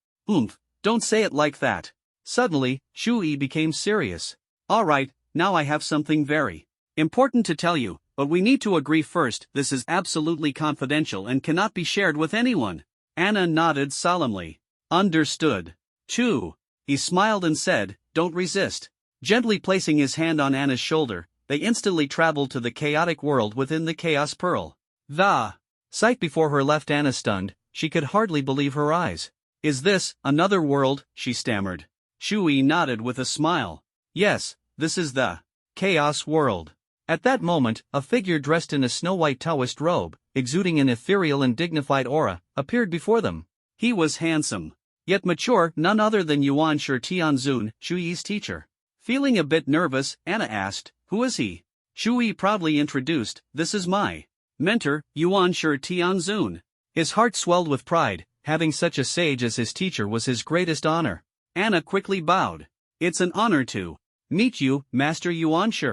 Don't say it like that. Suddenly, Shui became serious. Alright, now I have something very important to tell you, but we need to agree first. This is absolutely confidential and cannot be shared with anyone. Anna nodded solemnly. Understood. Chu. He smiled and said, don't resist. Gently placing his hand on Anna's shoulder, they instantly traveled to the chaotic world within the Chaos Pearl. The sight before her left Anna stunned, she could hardly believe her eyes. Is this another world? She stammered. Shui nodded with a smile. Yes, this is the Chaos World. At that moment, a figure dressed in a snow-white Taoist robe, exuding an ethereal and dignified aura, appeared before them. He was handsome, yet mature, none other than Yuan Shi Tianzun, Shui's teacher. Feeling a bit nervous, Anna asked, who is he? Shui proudly introduced, this is my mentor, Yuan Shi Tianzun. His heart swelled with pride, having such a sage as his teacher was his greatest honor. Anna quickly bowed. It's an honor to meet you, Master Yuan Shi.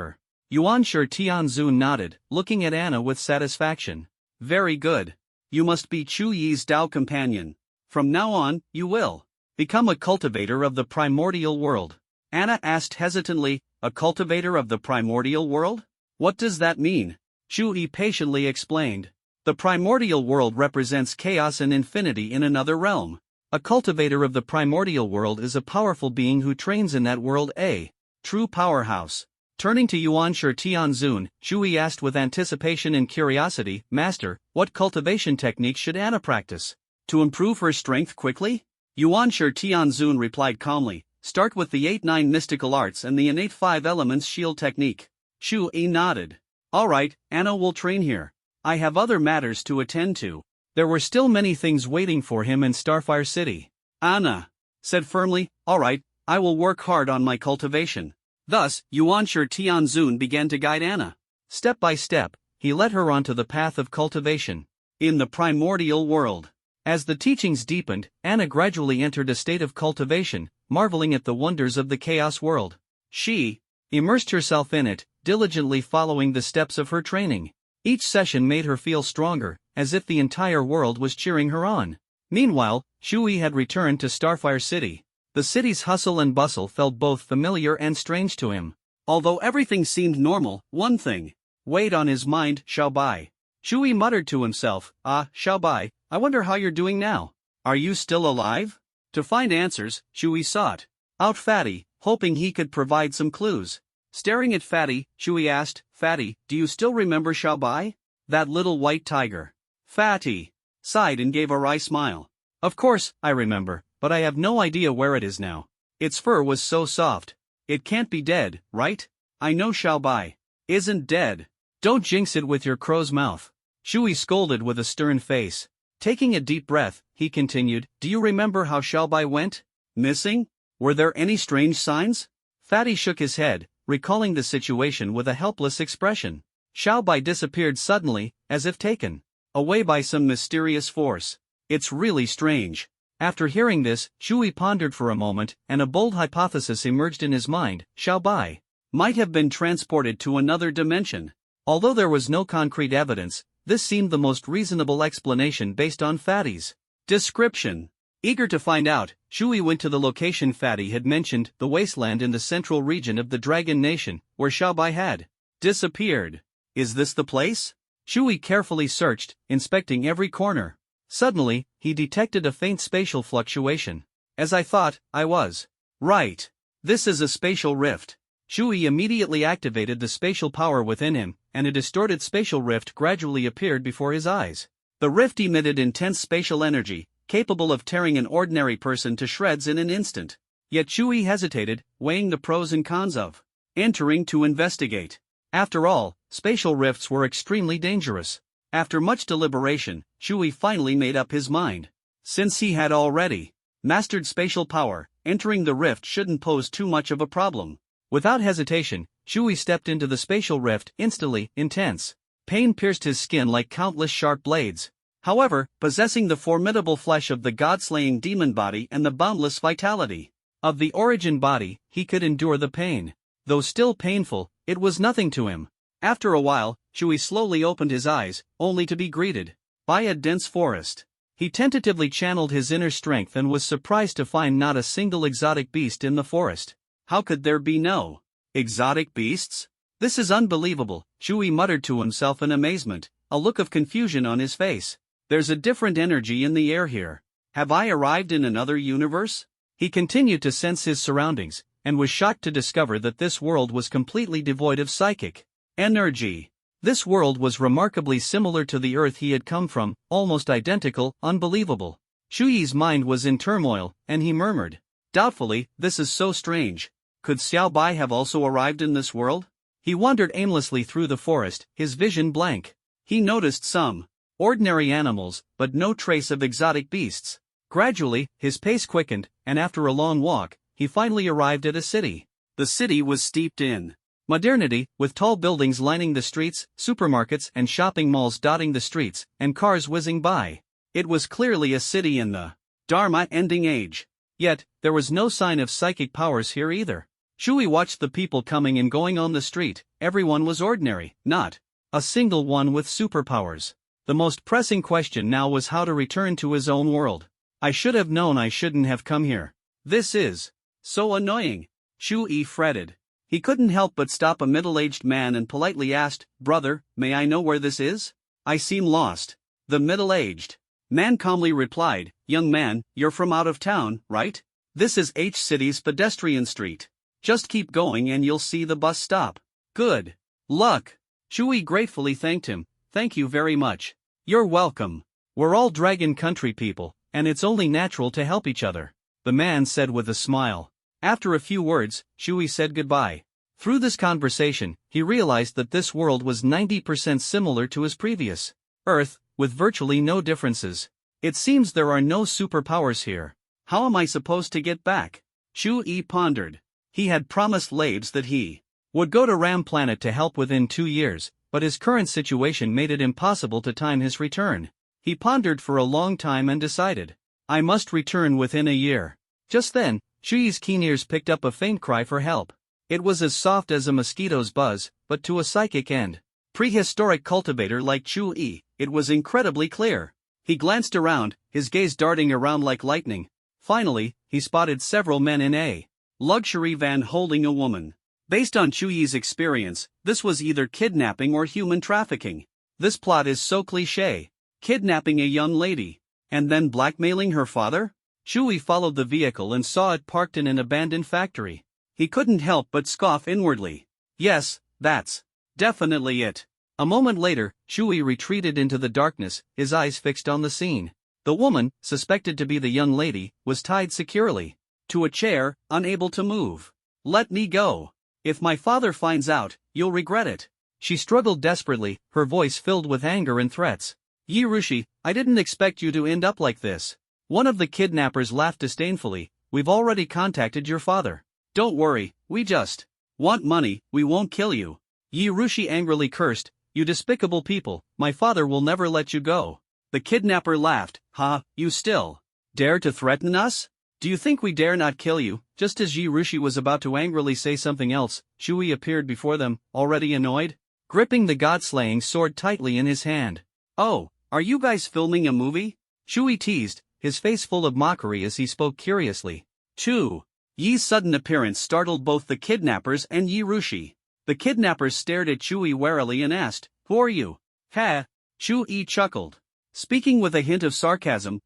Yuan Shi Tianzun nodded, looking at Anna with satisfaction. Very good. You must be Chu Yi's Dao companion. From now on, you will become a cultivator of the primordial world. Anna asked hesitantly, a cultivator of the primordial world? What does that mean? Chu Yi patiently explained. The primordial world represents chaos and infinity in another realm. A cultivator of the primordial world is a powerful being who trains in that world, a true powerhouse. Turning to Yuan Shi Tianzun, Shui asked with anticipation and curiosity, Master, what cultivation technique should Anna practice to improve her strength quickly? Yuan Shi Tianzun replied calmly, start with the 8-9 mystical arts and the innate 5 elements shield technique. Shui nodded. Alright, Anna will train here. I have other matters to attend to. There were still many things waiting for him in Starfire City. Anna said firmly, alright, I will work hard on my cultivation. Thus, Yuan Shi Tianzun began to guide Anna. Step by step, he led her onto the path of cultivation. In the primordial world. As the teachings deepened, Anna gradually entered a state of cultivation, marveling at the wonders of the chaos world. She immersed herself in it, diligently following the steps of her training. Each session made her feel stronger, as if the entire world was cheering her on. Meanwhile, Shui had returned to Starfire City. The city's hustle and bustle felt both familiar and strange to him. Although everything seemed normal, one thing weighed on his mind, Xiaobai. Shui muttered to himself, Xiaobai, I wonder how you're doing now. Are you still alive? To find answers, Shui sought out Fatty, hoping he could provide some clues. Staring at Fatty, Shui asked, Fatty, do you still remember Xiaobai? That little white tiger. Fatty sighed and gave a wry smile. Of course, I remember, but I have no idea where it is now. Its fur was so soft. It can't be dead, right? I know Xiaobai isn't dead. Don't jinx it with your crow's mouth. Shui scolded with a stern face. Taking a deep breath, he continued, do you remember how Xiaobai went missing? Were there any strange signs? Fatty shook his head, recalling the situation with a helpless expression. Xiaobai disappeared suddenly, as if taken away by some mysterious force. It's really strange. After hearing this, Shui pondered for a moment, and a bold hypothesis emerged in his mind. Xiaobai might have been transported to another dimension. Although there was no concrete evidence, this seemed the most reasonable explanation based on Fatty's description. Eager to find out, Shui went to the location Fatty had mentioned, the wasteland in the central region of the Dragon Nation, where Xiaobai had disappeared. Is this the place? Shui carefully searched, inspecting every corner. Suddenly, he detected a faint spatial fluctuation. As I thought, I was right. This is a spatial rift. Shui immediately activated the spatial power within him, and a distorted spatial rift gradually appeared before his eyes. The rift emitted intense spatial energy, capable of tearing an ordinary person to shreds in an instant. Yet Shui hesitated, weighing the pros and cons of entering to investigate. After all, spatial rifts were extremely dangerous. After much deliberation, Shui finally made up his mind. Since he had already mastered spatial power, entering the rift shouldn't pose too much of a problem. Without hesitation, Shui stepped into the spatial rift. Instantly, intense pain pierced his skin like countless sharp blades. However, possessing the formidable flesh of the god-slaying demon body and the boundless vitality of the origin body, he could endure the pain. Though still painful, it was nothing to him. After a while, Shui slowly opened his eyes, only to be greeted by a dense forest. He tentatively channeled his inner strength and was surprised to find not a single exotic beast in the forest. How could there be no exotic beasts? This is unbelievable, Shui muttered to himself in amazement, a look of confusion on his face. There's a different energy in the air here. Have I arrived in another universe? He continued to sense his surroundings, and was shocked to discover that this world was completely devoid of psychic energy. This world was remarkably similar to the Earth he had come from, almost identical, unbelievable. Shuyi's mind was in turmoil, and he murmured doubtfully, "This is so strange. Could Xiao Bai have also arrived in this world?" He wandered aimlessly through the forest, his vision blank. He noticed some ordinary animals, but no trace of exotic beasts. Gradually, his pace quickened, and after a long walk, he finally arrived at a city. The city was steeped in modernity, with tall buildings lining the streets, supermarkets and shopping malls dotting the streets, and cars whizzing by. It was clearly a city in the Dharma-ending age. Yet, there was no sign of psychic powers here either. Shui watched the people coming and going on the street. Everyone was ordinary, not a single one with superpowers. The most pressing question now was how to return to his own world. I should have known I shouldn't have come here. This is so annoying, Shui fretted. He couldn't help but stop a middle-aged man and politely asked, "Brother, may I know where this is? I seem lost." The middle-aged man calmly replied, "Young man, you're from out of town, right? This is H City's pedestrian street. Just keep going and you'll see the bus stop." "Good luck." Shui gratefully thanked him. "Thank you very much." "You're welcome. We're all Dragon Country people, and it's only natural to help each other," the man said with a smile. After a few words, Shui said goodbye. Through this conversation, he realized that this world was 90% similar to his previous Earth, with virtually no differences. It seems there are no superpowers here. How am I supposed to get back? Shui pondered. He had promised Labes that he would go to Ram Planet to help within 2 years, but his current situation made it impossible to time his return. He pondered for a long time and decided, I must return within a year. Just then, Shuyi's keen ears picked up a faint cry for help. It was as soft as a mosquito's buzz, but to a psychic and prehistoric cultivator like Shui, it was incredibly clear. He glanced around, his gaze darting around like lightning. Finally, he spotted several men in a luxury van holding a woman. Based on Shuyi's experience, this was either kidnapping or human trafficking. This plot is so cliché. Kidnapping a young lady, and then blackmailing her father? Shui followed the vehicle and saw it parked in an abandoned factory. He couldn't help but scoff inwardly. Yes, that's definitely it. A moment later, Shui retreated into the darkness, his eyes fixed on the scene. The woman, suspected to be the young lady, was tied securely to a chair, unable to move. Let me go. If my father finds out, you'll regret it. She struggled desperately, her voice filled with anger and threats. Yirushi, I didn't expect you to end up like this. One of the kidnappers laughed disdainfully. We've already contacted your father. Don't worry, we just want money, we won't kill you. Yirushi angrily cursed, you despicable people, my father will never let you go. The kidnapper laughed, ha, you still dare to threaten us? Do you think we dare not kill you? Just as Yirushi was about to angrily say something else, Shui appeared before them, already annoyed, gripping the god-slaying sword tightly in his hand. Oh, are you guys filming a movie? Shui teased, his face full of mockery as he spoke curiously. Chu. Yi's sudden appearance startled both the kidnappers and Yirushi. The kidnappers stared at Shui warily and asked, Who are you? Ha! Shui chuckled, speaking with a hint of sarcasm,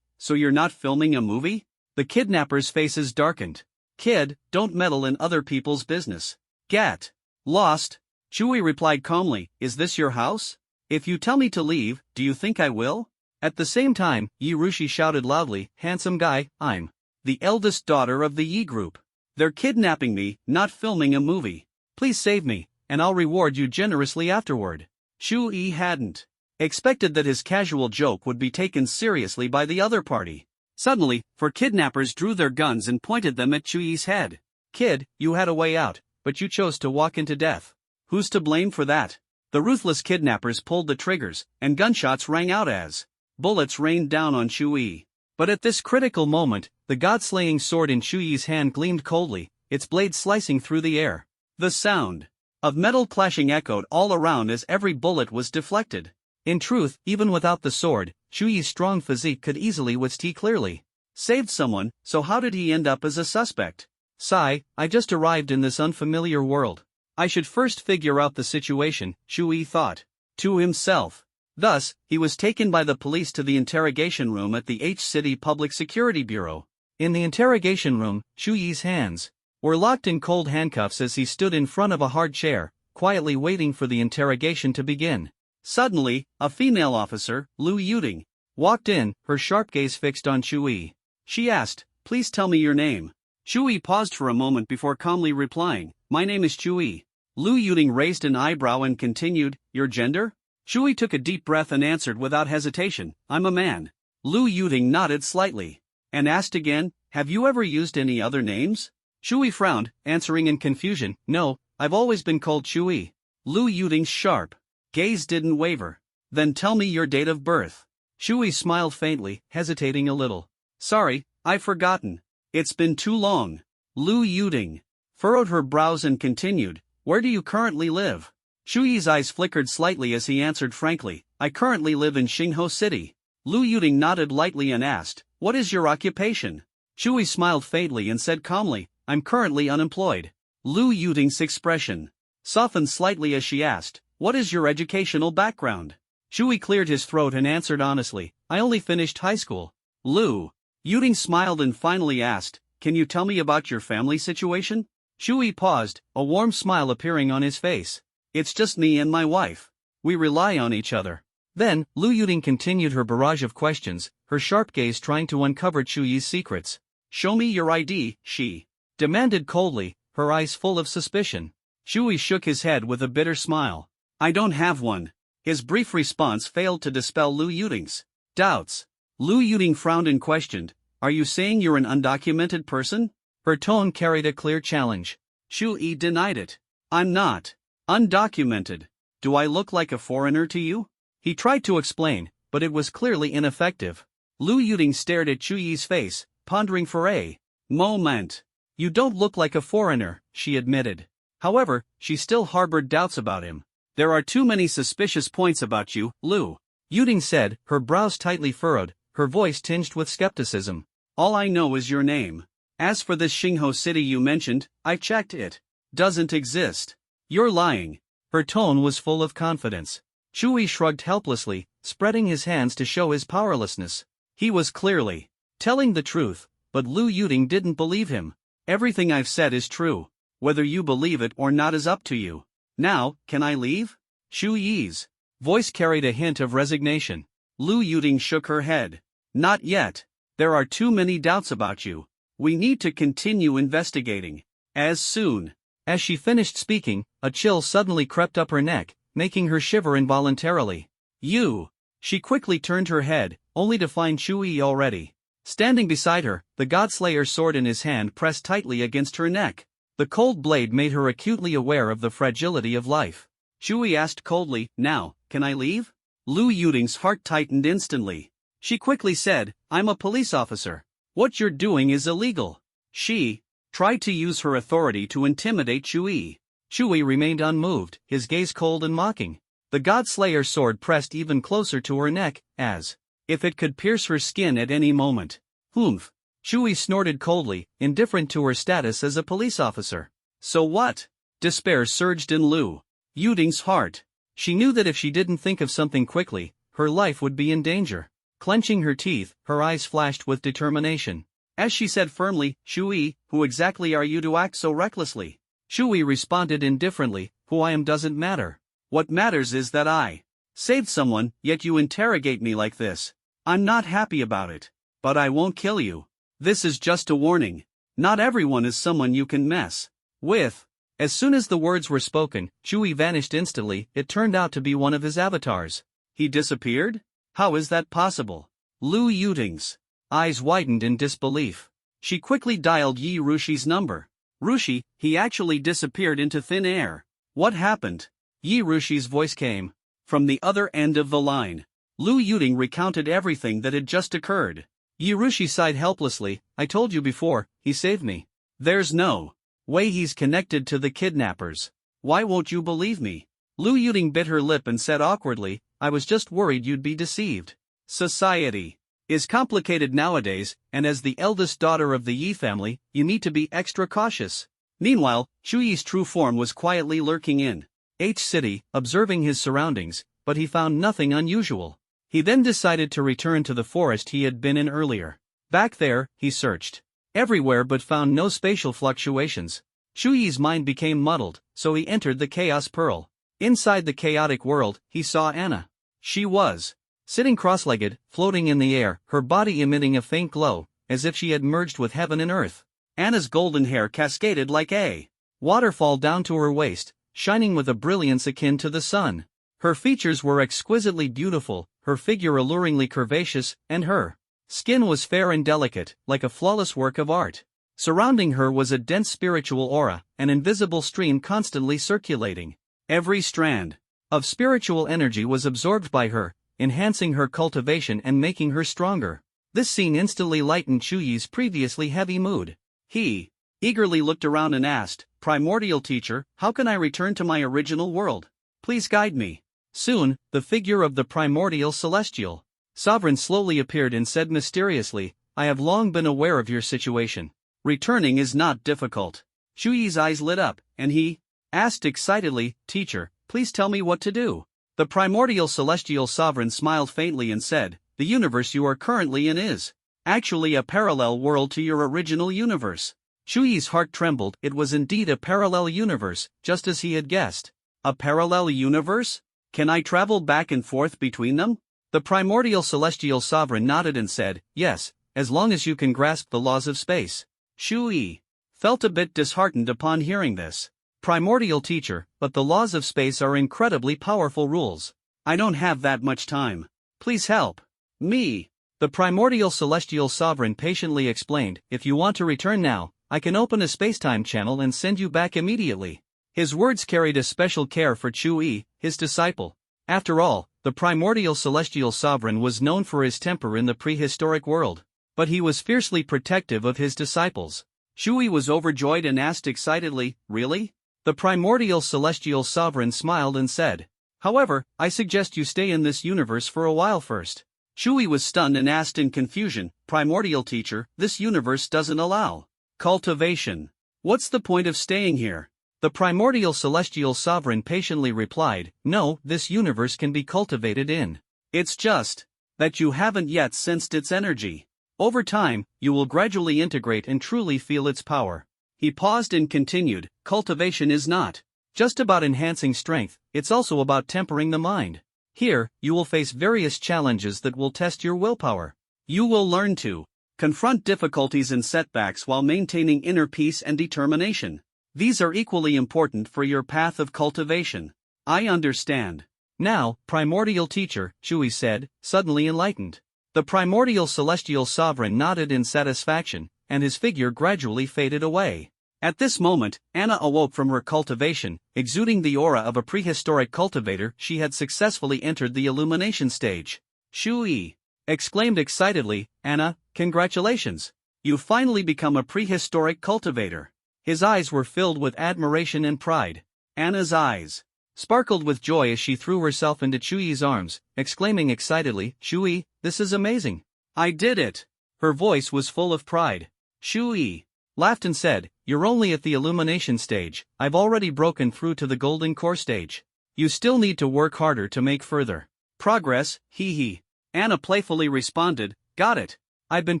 so you're not filming a movie? The kidnappers' faces darkened. Kid, don't meddle in other people's business. Get lost. Shui replied calmly, Is this your house? If you tell me to leave, do you think I will? At the same time, Yirushi shouted loudly, Handsome guy, I'm the eldest daughter of the Yi group. They're kidnapping me, not filming a movie. Please save me, and I'll reward you generously afterward. Shui hadn't expected that his casual joke would be taken seriously by the other party. Suddenly, four kidnappers drew their guns and pointed them at Shui's head. Kid, you had a way out, but you chose to walk into death. Who's to blame for that? The ruthless kidnappers pulled the triggers, and gunshots rang out as Bullets rained down on Shui. But at this critical moment, the god-slaying sword in Shuyi's hand gleamed coldly, its blade slicing through the air. The sound of metal clashing echoed all around as every bullet was deflected. In truth, even without the sword, Shuyi's strong physique could easily withstand clearly. Saved someone, so how did he end up as a suspect? Sigh, I just arrived in this unfamiliar world. I should first figure out the situation, Shui thought. To himself. Thus, he was taken by the police to the interrogation room at the H-City Public Security Bureau. In the interrogation room, Shuyi's hands were locked in cold handcuffs as he stood in front of a hard chair, quietly waiting for the interrogation to begin. Suddenly, a female officer, Lu Yuding, walked in, her sharp gaze fixed on Shui. She asked, "Please tell me your name." Shui paused for a moment before calmly replying, "My name is Shui." Lu Yuding raised an eyebrow and continued, "Your gender?" Shui took a deep breath and answered without hesitation, "I'm a man." Lu Yuding nodded slightly, and asked again, "Have you ever used any other names?" Shui frowned, answering in confusion, "No, I've always been called Shui." Lu Yuding's sharp gaze didn't waver. "Then tell me your date of birth." Shui smiled faintly, hesitating a little. "Sorry, I've forgotten. It's been too long." Lu Yuding furrowed her brows and continued, "Where do you currently live?" Shuyi's eyes flickered slightly as he answered frankly, "I currently live in Xingho City." Lu Yuding nodded lightly and asked, "What is your occupation?" Shui smiled faintly and said calmly, "I'm currently unemployed." Lu Yuding's expression softened slightly as she asked, "What is your educational background?" Shui cleared his throat and answered honestly, "I only finished high school." Lu Yuding smiled and finally asked, "Can you tell me about your family situation?" Shui paused, a warm smile appearing on his face. "It's just me and my wife. We rely on each other." Then, Lu Yuding continued her barrage of questions, her sharp gaze trying to uncover Shuyi's secrets. "Show me your ID," she demanded coldly, her eyes full of suspicion. Shui shook his head with a bitter smile. "I don't have one." His brief response failed to dispel Lu Yuding's doubts. Lu Yuding frowned and questioned, "Are you saying you're an undocumented person?" Her tone carried a clear challenge. Shui denied it. "I'm not undocumented. Do I look like a foreigner to you?" He tried to explain, but it was clearly ineffective. Lu Yuding stared at Shuyi's face, pondering for a moment. "You don't look like a foreigner," she admitted. However, she still harbored doubts about him. "There are too many suspicious points about you," Lu Yuding said, her brows tightly furrowed, her voice tinged with skepticism. "All I know is your name. As for this Xingho City you mentioned, I checked it. Doesn't exist. You're lying." Her tone was full of confidence. Shui shrugged helplessly, spreading his hands to show his powerlessness. He was clearly telling the truth, but Lu Yuding didn't believe him. "Everything I've said is true. Whether you believe it or not is up to you. Now, can I leave?" Shuyi's voice carried a hint of resignation. Lu Yuding shook her head. "Not yet. There are too many doubts about you. We need to continue investigating. As soon." As she finished speaking, a chill suddenly crept up her neck, making her shiver involuntarily. "You!" She quickly turned her head, only to find Shui already standing beside her, the Godslayer's sword in his hand pressed tightly against her neck. The cold blade made her acutely aware of the fragility of life. Shui asked coldly, "Now, can I leave?" Lu Yuding's heart tightened instantly. She quickly said, "I'm a police officer. What you're doing is illegal." She tried to use her authority to intimidate Shui. Shui remained unmoved, his gaze cold and mocking. The Godslayer's sword pressed even closer to her neck, as if it could pierce her skin at any moment. "Humph." Shui snorted coldly, indifferent to her status as a police officer. "So what?" Despair surged in Lu Yuding's heart. She knew that if she didn't think of something quickly, her life would be in danger. Clenching her teeth, her eyes flashed with determination. As she said firmly, "Shui, who exactly are you to act so recklessly?" Shui responded indifferently, "Who I am doesn't matter. What matters is that I saved someone, yet you interrogate me like this. I'm not happy about it. But I won't kill you. This is just a warning. Not everyone is someone you can mess with." As soon as the words were spoken, Shui vanished instantly. It turned out to be one of his avatars. He disappeared? How is that possible? Lu Yuding's eyes widened in disbelief. She quickly dialed Yi Rushi's number. "Rushi, he actually disappeared into thin air. What happened?" Yi Rushi's voice came from the other end of the line. Lu Yuding recounted everything that had just occurred. Yirushi sighed helplessly. I told you before, he saved me. There's no way he's connected to the kidnappers. Why won't you believe me? Lu Yuding bit her lip and said awkwardly, I was just worried you'd be deceived. Society is complicated nowadays, and as the eldest daughter of the Yi family, you need to be extra cautious. Meanwhile, Chu Yi's true form was quietly lurking in H City, observing his surroundings, but he found nothing unusual. He then decided to return to the forest he had been in earlier. Back there, he searched everywhere but found no spatial fluctuations. Chu Yi's mind became muddled, so he entered the Chaos Pearl. Inside the chaotic world, he saw Anna. She was sitting cross-legged, floating in the air, her body emitting a faint glow, as if she had merged with heaven and earth. Anna's golden hair cascaded like a waterfall down to her waist, shining with a brilliance akin to the sun. Her features were exquisitely beautiful, her figure alluringly curvaceous, and her skin was fair and delicate, like a flawless work of art. Surrounding her was a dense spiritual aura, an invisible stream constantly circulating. Every strand of spiritual energy was absorbed by her, enhancing her cultivation and making her stronger. This scene instantly lightened Chu Yi's previously heavy mood. He eagerly looked around and asked, Primordial teacher, how can I return to my original world? Please guide me. Soon, the figure of the primordial celestial sovereign slowly appeared and said mysteriously, I have long been aware of your situation. Returning is not difficult. Chu Yi's eyes lit up, and he asked excitedly, Teacher, please tell me what to do. The primordial celestial sovereign smiled faintly and said, the universe you are currently in is actually a parallel world to your original universe. Chu Yi's heart trembled. It was indeed a parallel universe, just as he had guessed. A parallel universe? Can I travel back and forth between them? The primordial celestial sovereign nodded and said, yes, as long as you can grasp the laws of space. Chu Yi felt a bit disheartened upon hearing this. Primordial teacher, but the laws of space are incredibly powerful rules. I don't have that much time. Please help me. The primordial celestial sovereign patiently explained, if you want to return now, I can open a spacetime channel and send you back immediately. His words carried a special care for Chu Yi, his disciple. After all, the primordial celestial sovereign was known for his temper in the prehistoric world. But he was fiercely protective of his disciples. Chu Yi was overjoyed and asked excitedly, really? The primordial celestial sovereign smiled and said, however, I suggest you stay in this universe for a while first. Chu Yi was stunned and asked in confusion, primordial teacher, this universe doesn't allow cultivation. What's the point of staying here? The primordial celestial sovereign patiently replied, no, this universe can be cultivated in. It's just that you haven't yet sensed its energy. Over time, you will gradually integrate and truly feel its power. He paused and continued, cultivation is not just about enhancing strength, it's also about tempering the mind. Here, you will face various challenges that will test your willpower. You will learn to confront difficulties and setbacks while maintaining inner peace and determination. These are equally important for your path of cultivation. I understand. Now, primordial teacher, Chu Yi said, suddenly enlightened. The primordial celestial sovereign nodded in satisfaction, and his figure gradually faded away. At this moment, Anna awoke from her cultivation, exuding the aura of a prehistoric cultivator. She had successfully entered the illumination stage. Chu Yi exclaimed excitedly, Anna, congratulations! You've finally become a prehistoric cultivator. His eyes were filled with admiration and pride. Anna's eyes sparkled with joy as she threw herself into Chu Yi's arms, exclaiming excitedly, Chu Yi, this is amazing! I did it! Her voice was full of pride. Chu Yi laughed and said, you're only at the illumination stage, I've already broken through to the golden core stage. You still need to work harder to make further progress, hee hee. Anna playfully responded, got it. I've been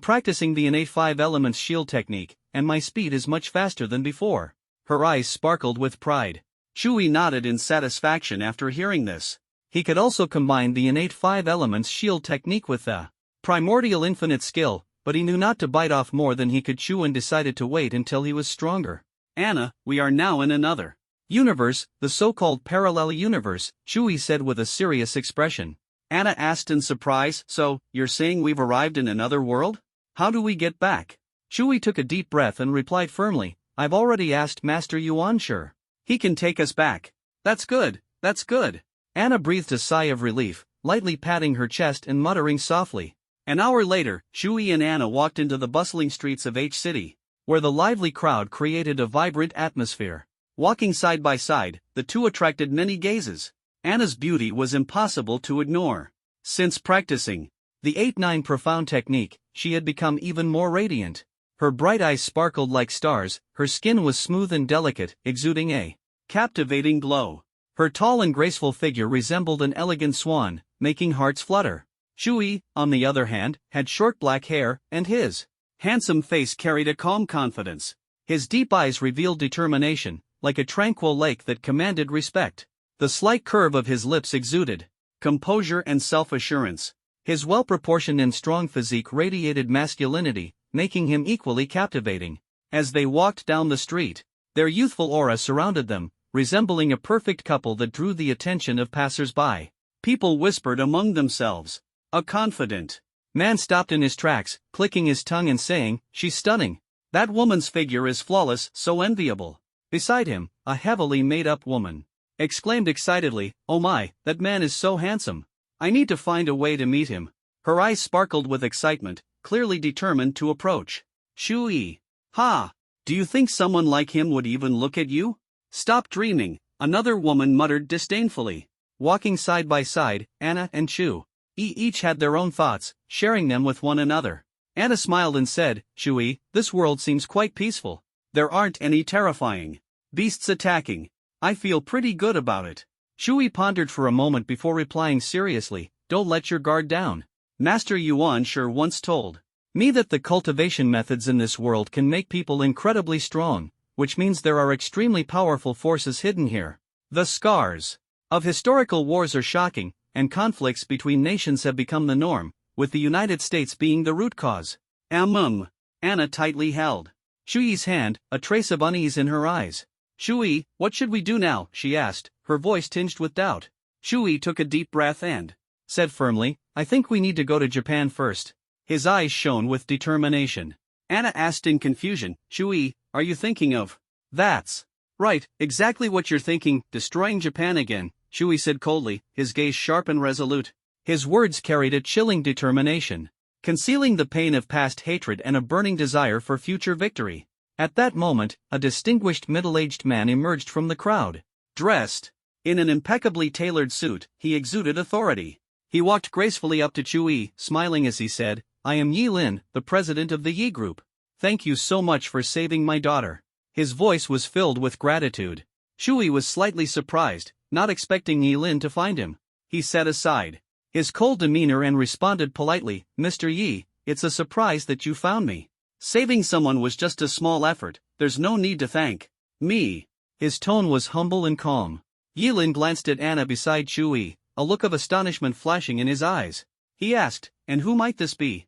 practicing the innate 5 elements shield technique, and my speed is much faster than before. Her eyes sparkled with pride. Chu Yi nodded in satisfaction after hearing this. He could also combine the innate 5 elements shield technique with the primordial infinite skill, but he knew not to bite off more than he could chew and decided to wait until he was stronger. Anna, we are now in another universe, the so-called parallel universe, Chu Yi said with a serious expression. Anna asked in surprise, so, you're saying we've arrived in another world? How do we get back? Chu Yi took a deep breath and replied firmly, I've already asked Master Yuan Shi. He can take us back. That's good, that's good. Anna breathed a sigh of relief, lightly patting her chest and muttering softly. An hour later, Shui and Anna walked into the bustling streets of H City, where the lively crowd created a vibrant atmosphere. Walking side by side, the two attracted many gazes. Anna's beauty was impossible to ignore. Since practicing the 8-9 profound technique, she had become even more radiant. Her bright eyes sparkled like stars, her skin was smooth and delicate, exuding a captivating glow. Her tall and graceful figure resembled an elegant swan, making hearts flutter. Shui, on the other hand, had short black hair, and his handsome face carried a calm confidence. His deep eyes revealed determination, like a tranquil lake that commanded respect. The slight curve of his lips exuded composure and self-assurance. His well-proportioned and strong physique radiated masculinity, making him equally captivating. As they walked down the street, their youthful aura surrounded them, resembling a perfect couple that drew the attention of passers-by. People whispered among themselves. A confident man stopped in his tracks, clicking his tongue and saying, "She's stunning. That woman's figure is flawless, so enviable." Beside him, a heavily made-up woman exclaimed excitedly, "Oh my, that man is so handsome. I need to find a way to meet him." Her eyes sparkled with excitement, clearly determined to approach Shui. "Ha! Do you think someone like him would even look at you? Stop dreaming," another woman muttered disdainfully. Walking side by side, Anna and Shui each had their own thoughts, sharing them with one another. Anna smiled and said, "Shui, this world seems quite peaceful. There aren't any terrifying beasts attacking. I feel pretty good about it." Shui pondered for a moment before replying seriously, "Don't let your guard down. Master Yuan sure once told me that the cultivation methods in this world can make people incredibly strong, which means there are extremely powerful forces hidden here. The scars of historical wars are shocking, and conflicts between nations have become the norm, with the United States being the root cause." Anna tightly held Shui's hand, a trace of unease in her eyes. "Shui, what should we do now?" she asked, her voice tinged with doubt. Shui took a deep breath and said firmly, "I think we need to go to Japan first." His eyes shone with determination. Anna asked in confusion, "Shui, are you thinking of?" "That's right, exactly what you're thinking, destroying Japan again," Shui said coldly, his gaze sharp and resolute. His words carried a chilling determination, concealing the pain of past hatred and a burning desire for future victory. At that moment, a distinguished middle-aged man emerged from the crowd. Dressed in an impeccably tailored suit, he exuded authority. He walked gracefully up to Shui, smiling as he said, "I am Yi Lin, the president of the Yi Group. Thank you so much for saving my daughter." His voice was filled with gratitude. Shui was slightly surprised, not expecting Yi Lin to find him. He set aside his cold demeanor and responded politely, "Mr. Yi, it's a surprise that you found me. Saving someone was just a small effort, there's no need to thank me." His tone was humble and calm. Yi Lin glanced at Anna beside Shui, a look of astonishment flashing in his eyes. He asked, "And who might this be?"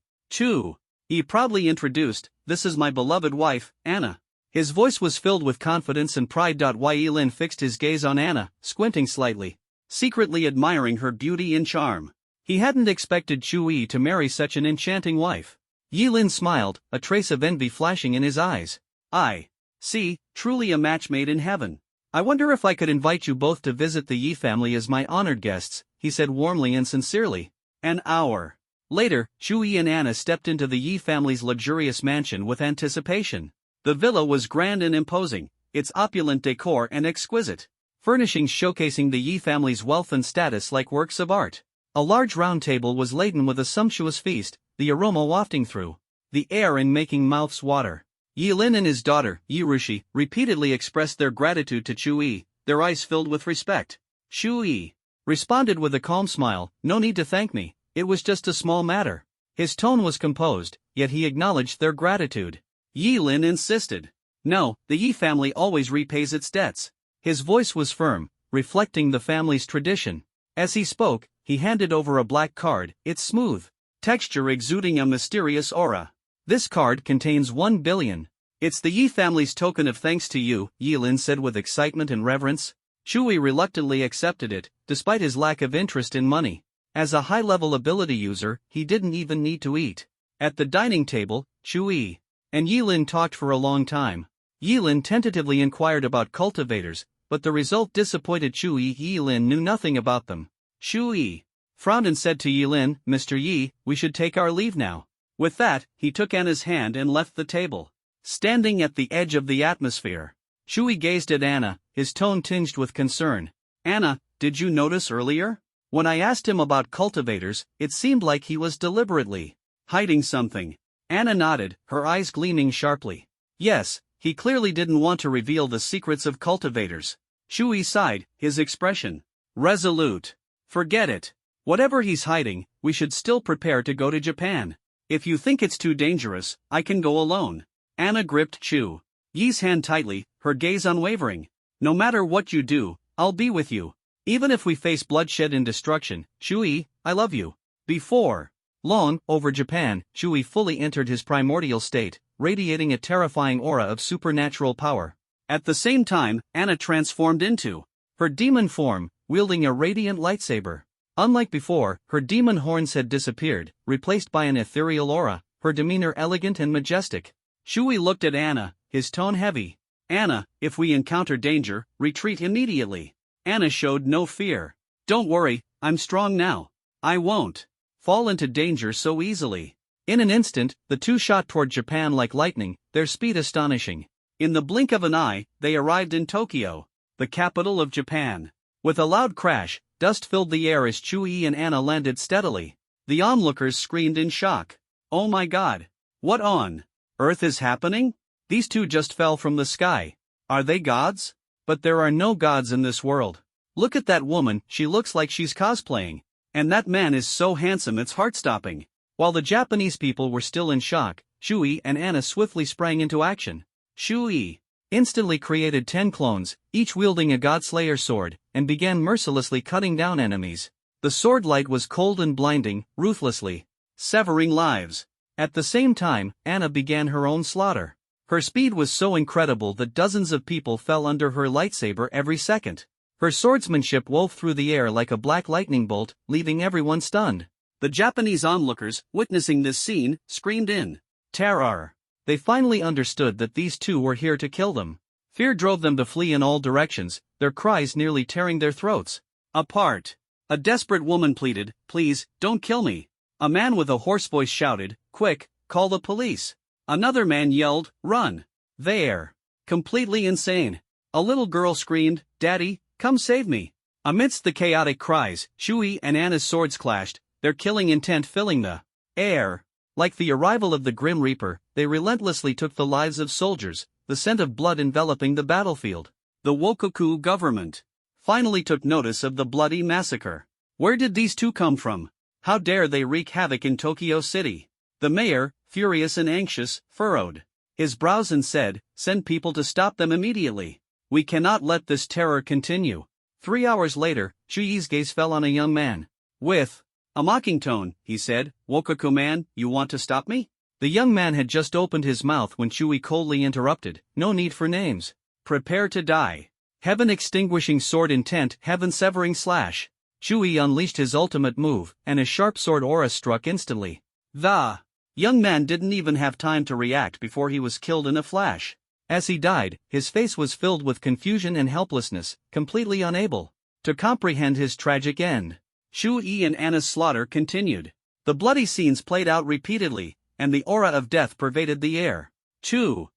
He proudly introduced, "This is my beloved wife, Anna." His voice was filled with confidence and pride. Yi Lin fixed his gaze on Anna, squinting slightly, secretly admiring her beauty and charm. He hadn't expected Shui to marry such an enchanting wife. Yi Lin smiled, a trace of envy flashing in his eyes. "I see, truly a match made in heaven. I wonder if I could invite you both to visit the Yi family as my honored guests," he said warmly and sincerely. An hour later, Shui and Anna stepped into the Yi family's luxurious mansion with anticipation. The villa was grand and imposing, its opulent decor and exquisite furnishings showcasing the Yi family's wealth and status like works of art. A large round table was laden with a sumptuous feast, the aroma wafting through the air and making mouths water. Yi Lin and his daughter, Yi Rushi, repeatedly expressed their gratitude to Shui, their eyes filled with respect. Shui responded with a calm smile, "No need to thank me, it was just a small matter." His tone was composed, yet he acknowledged their gratitude. Yi Lin insisted, "No, the Yi family always repays its debts." His voice was firm, reflecting the family's tradition. As he spoke, he handed over a black card, its smooth texture exuding a mysterious aura. "This card contains 1 billion. It's the Yi family's token of thanks to you," Yi Lin said with excitement and reverence. Shui reluctantly accepted it, despite his lack of interest in money. As a high-level ability user, he didn't even need to eat. At the dining table, Shui and Yi Lin talked for a long time. Yi Lin tentatively inquired about cultivators, but the result disappointed Shui. Yi Lin knew nothing about them. Shui frowned and said to Yilin, Mr. Yi, we should take our leave now. With that, he took Anna's hand and left the table. Standing at the edge of the atmosphere, Shui gazed at Anna, his tone tinged with concern. Anna, did you notice earlier? When I asked him about cultivators, it seemed like he was deliberately hiding something. Anna nodded, her eyes gleaming sharply. Yes, he clearly didn't want to reveal the secrets of cultivators. Shui sighed, his expression resolute. Forget it. Whatever he's hiding, we should still prepare to go to Japan. If you think it's too dangerous, I can go alone. Anna gripped Chu Yi's hand tightly, her gaze unwavering. No matter what you do, I'll be with you. Even if we face bloodshed and destruction, Shui, I love you. Before long, over Japan, Shui fully entered his primordial state, radiating a terrifying aura of supernatural power. At the same time, Anna transformed into her demon form, wielding a radiant lightsaber. Unlike before, her demon horns had disappeared, replaced by an ethereal aura, her demeanor elegant and majestic. Shui looked at Anna, his tone heavy. Anna, if we encounter danger, retreat immediately. Anna showed no fear. Don't worry, I'm strong now. I won't fall into danger so easily. In an instant, the two shot toward Japan like lightning, their speed astonishing. In the blink of an eye, they arrived in Tokyo, the capital of Japan. With a loud crash, dust filled the air as Chu-Yi and Anna landed steadily. The onlookers screamed in shock. Oh my god! What on earth is happening? These two just fell from the sky. Are they gods? But there are no gods in this world. Look at that woman, she looks like she's cosplaying. And that man is so handsome it's heart-stopping. While the Japanese people were still in shock, Shui and Anna swiftly sprang into action. Shui instantly created 10 clones, each wielding a Godslayer sword, and began mercilessly cutting down enemies. The sword light was cold and blinding, ruthlessly severing lives. At the same time, Anna began her own slaughter. Her speed was so incredible that dozens of people fell under her lightsaber every second. Her swordsmanship wove through the air like a black lightning bolt, leaving everyone stunned. The Japanese onlookers, witnessing this scene, screamed in terror. They finally understood that these two were here to kill them. Fear drove them to flee in all directions, their cries nearly tearing their throats apart. A desperate woman pleaded, Please, don't kill me. A man with a hoarse voice shouted, Quick, call the police. Another man yelled, Run. They're completely insane. A little girl screamed, Daddy, come save me. Amidst the chaotic cries, Shui and Anna's swords clashed, their killing intent filling the air. Like the arrival of the Grim Reaper, they relentlessly took the lives of soldiers, the scent of blood enveloping the battlefield. The Wokoku government finally took notice of the bloody massacre. Where did these two come from? How dare they wreak havoc in Tokyo City? The mayor, furious and anxious, furrowed his brows and said, Send people to stop them immediately. We cannot let this terror continue. 3 hours later, Shuyi's gaze fell on a young man. With a mocking tone, he said, Wokoku man, you want to stop me? The young man had just opened his mouth when Shui coldly interrupted, No need for names. Prepare to die. Heaven extinguishing sword intent, heaven severing slash. Shui unleashed his ultimate move, and a sharp sword aura struck instantly. The young man didn't even have time to react before he was killed in a flash. As he died, his face was filled with confusion and helplessness, completely unable to comprehend his tragic end. Shui and Anna's slaughter continued. The bloody scenes played out repeatedly, and the aura of death pervaded the air. Shui,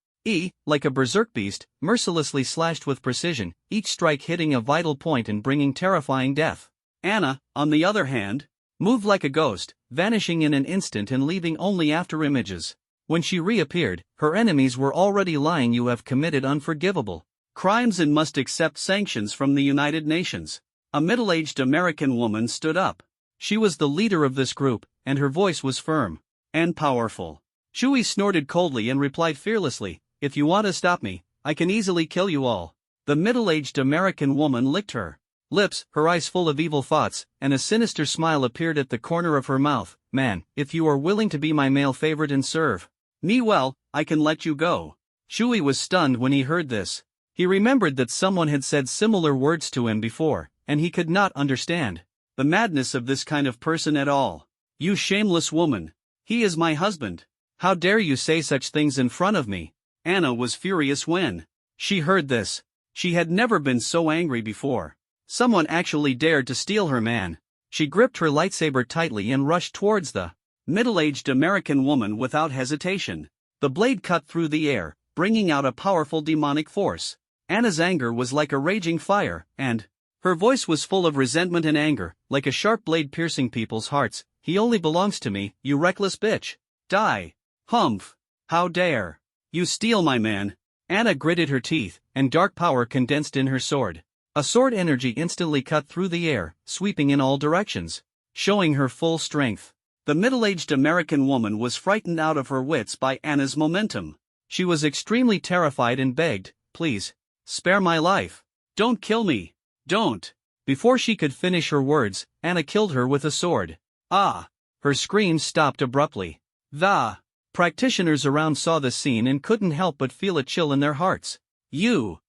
like a berserk beast, mercilessly slashed with precision, each strike hitting a vital point and bringing terrifying death. Anna, on the other hand, moved like a ghost, vanishing in an instant and leaving only after images. When she reappeared, her enemies were already lying. You have committed unforgivable crimes and must accept sanctions from the United Nations. A middle-aged American woman stood up. She was the leader of this group, and her voice was firm and powerful. Shui snorted coldly and replied fearlessly, If you want to stop me, I can easily kill you all. The middle-aged American woman licked her lips, her eyes full of evil thoughts, and a sinister smile appeared at the corner of her mouth. Man, if you are willing to be my male favorite and serve me well, I can let you go. Shui was stunned when he heard this. He remembered that someone had said similar words to him before, and he could not understand the madness of this kind of person at all. You shameless woman. He is my husband. How dare you say such things in front of me? Anna was furious when she heard this. She had never been so angry before. Someone actually dared to steal her man. She gripped her lightsaber tightly and rushed towards the middle-aged American woman without hesitation. The blade cut through the air, bringing out a powerful demonic force. Anna's anger was like a raging fire, and her voice was full of resentment and anger, like a sharp blade piercing people's hearts. "He only belongs to me, you reckless bitch. Die. Humph. How dare you steal my man?" Anna gritted her teeth, and dark power condensed in her sword. A sword energy instantly cut through the air, sweeping in all directions, showing her full strength. The middle-aged American woman was frightened out of her wits by Anna's momentum. She was extremely terrified and begged, "Please, spare my life. Don't kill me. Don't." Before she could finish her words, Anna killed her with a sword. "Ah!" Her screams stopped abruptly. The practitioners around saw the scene and couldn't help but feel a chill in their hearts. You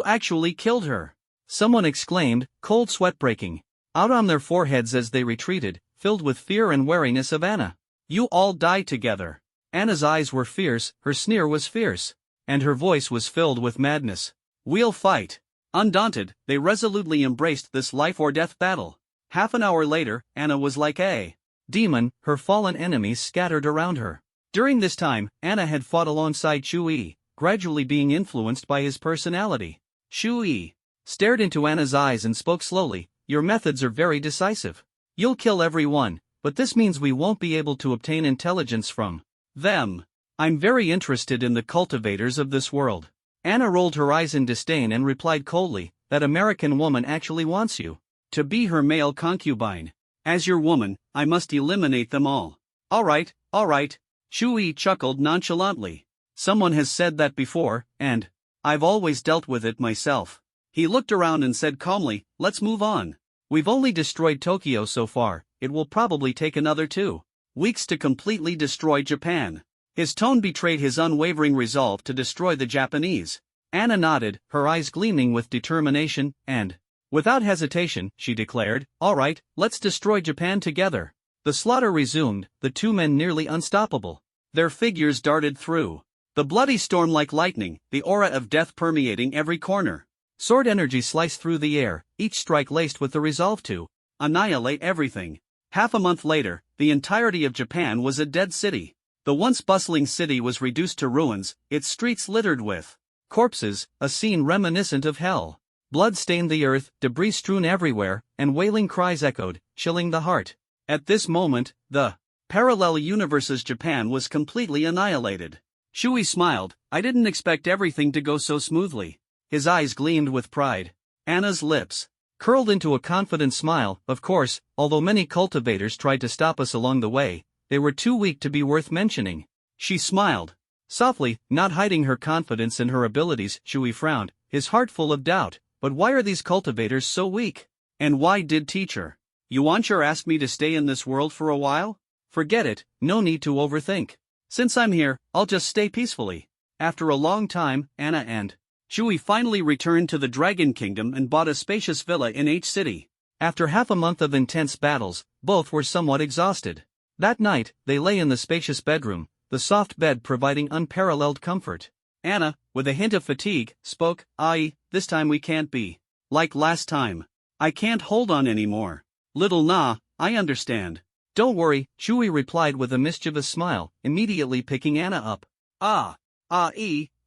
actually killed her!" someone exclaimed, cold sweat breaking out on their foreheads as they retreated, filled with fear and wariness of Anna. "You all die together." Anna's eyes were fierce, her sneer was fierce, and her voice was filled with madness. "We'll fight." Undaunted, they resolutely embraced this life-or-death battle. Half an hour later, Anna was like a demon, her fallen enemies scattered around her. During this time, Anna had fought alongside Shui, gradually being influenced by his personality. Shui stared into Anna's eyes and spoke slowly, "Your methods are very decisive. You'll kill everyone, but this means we won't be able to obtain intelligence from them. I'm very interested in the cultivators of this world." Anna rolled her eyes in disdain and replied coldly, "That American woman actually wants you to be her male concubine. As your woman, I must eliminate them all." All right. Shui chuckled nonchalantly. "Someone has said that before, and I've always dealt with it myself." He looked around and said calmly, "Let's move on. We've only destroyed Tokyo so far, it will probably take another 2 weeks to completely destroy Japan." His tone betrayed his unwavering resolve to destroy the Japanese. Anna nodded, her eyes gleaming with determination, and without hesitation, she declared, "All right, let's destroy Japan together." The slaughter resumed, the two men nearly unstoppable. Their figures darted through the bloody storm like lightning, the aura of death permeating every corner. Sword energy sliced through the air, each strike laced with the resolve to annihilate everything. Half a month later, the entirety of Japan was a dead city. The once bustling city was reduced to ruins, its streets littered with corpses, a scene reminiscent of hell. Blood stained the earth, debris strewn everywhere, and wailing cries echoed, chilling the heart. At this moment, the parallel universe's Japan was completely annihilated. Shui smiled, "I didn't expect everything to go so smoothly." His eyes gleamed with pride. Anna's lips curled into a confident smile. "Of course, although many cultivators tried to stop us along the way, they were too weak to be worth mentioning." She smiled softly, not hiding her confidence in her abilities. Shui frowned, his heart full of doubt. "But why are these cultivators so weak? And why did Teacher Yuanchar ask me to stay in this world for a while? Forget it, no need to overthink. Since I'm here, I'll just stay peacefully." After a long time, Anna and Shui finally returned to the Dragon Kingdom and bought a spacious villa in H City. After half a month of intense battles, both were somewhat exhausted. That night, they lay in the spacious bedroom, the soft bed providing unparalleled comfort. Anna, with a hint of fatigue, spoke, "Ai, this time we can't be like last time. I can't hold on anymore." "Little Na, I understand. Don't worry," Shui replied with a mischievous smile, immediately picking Anna up.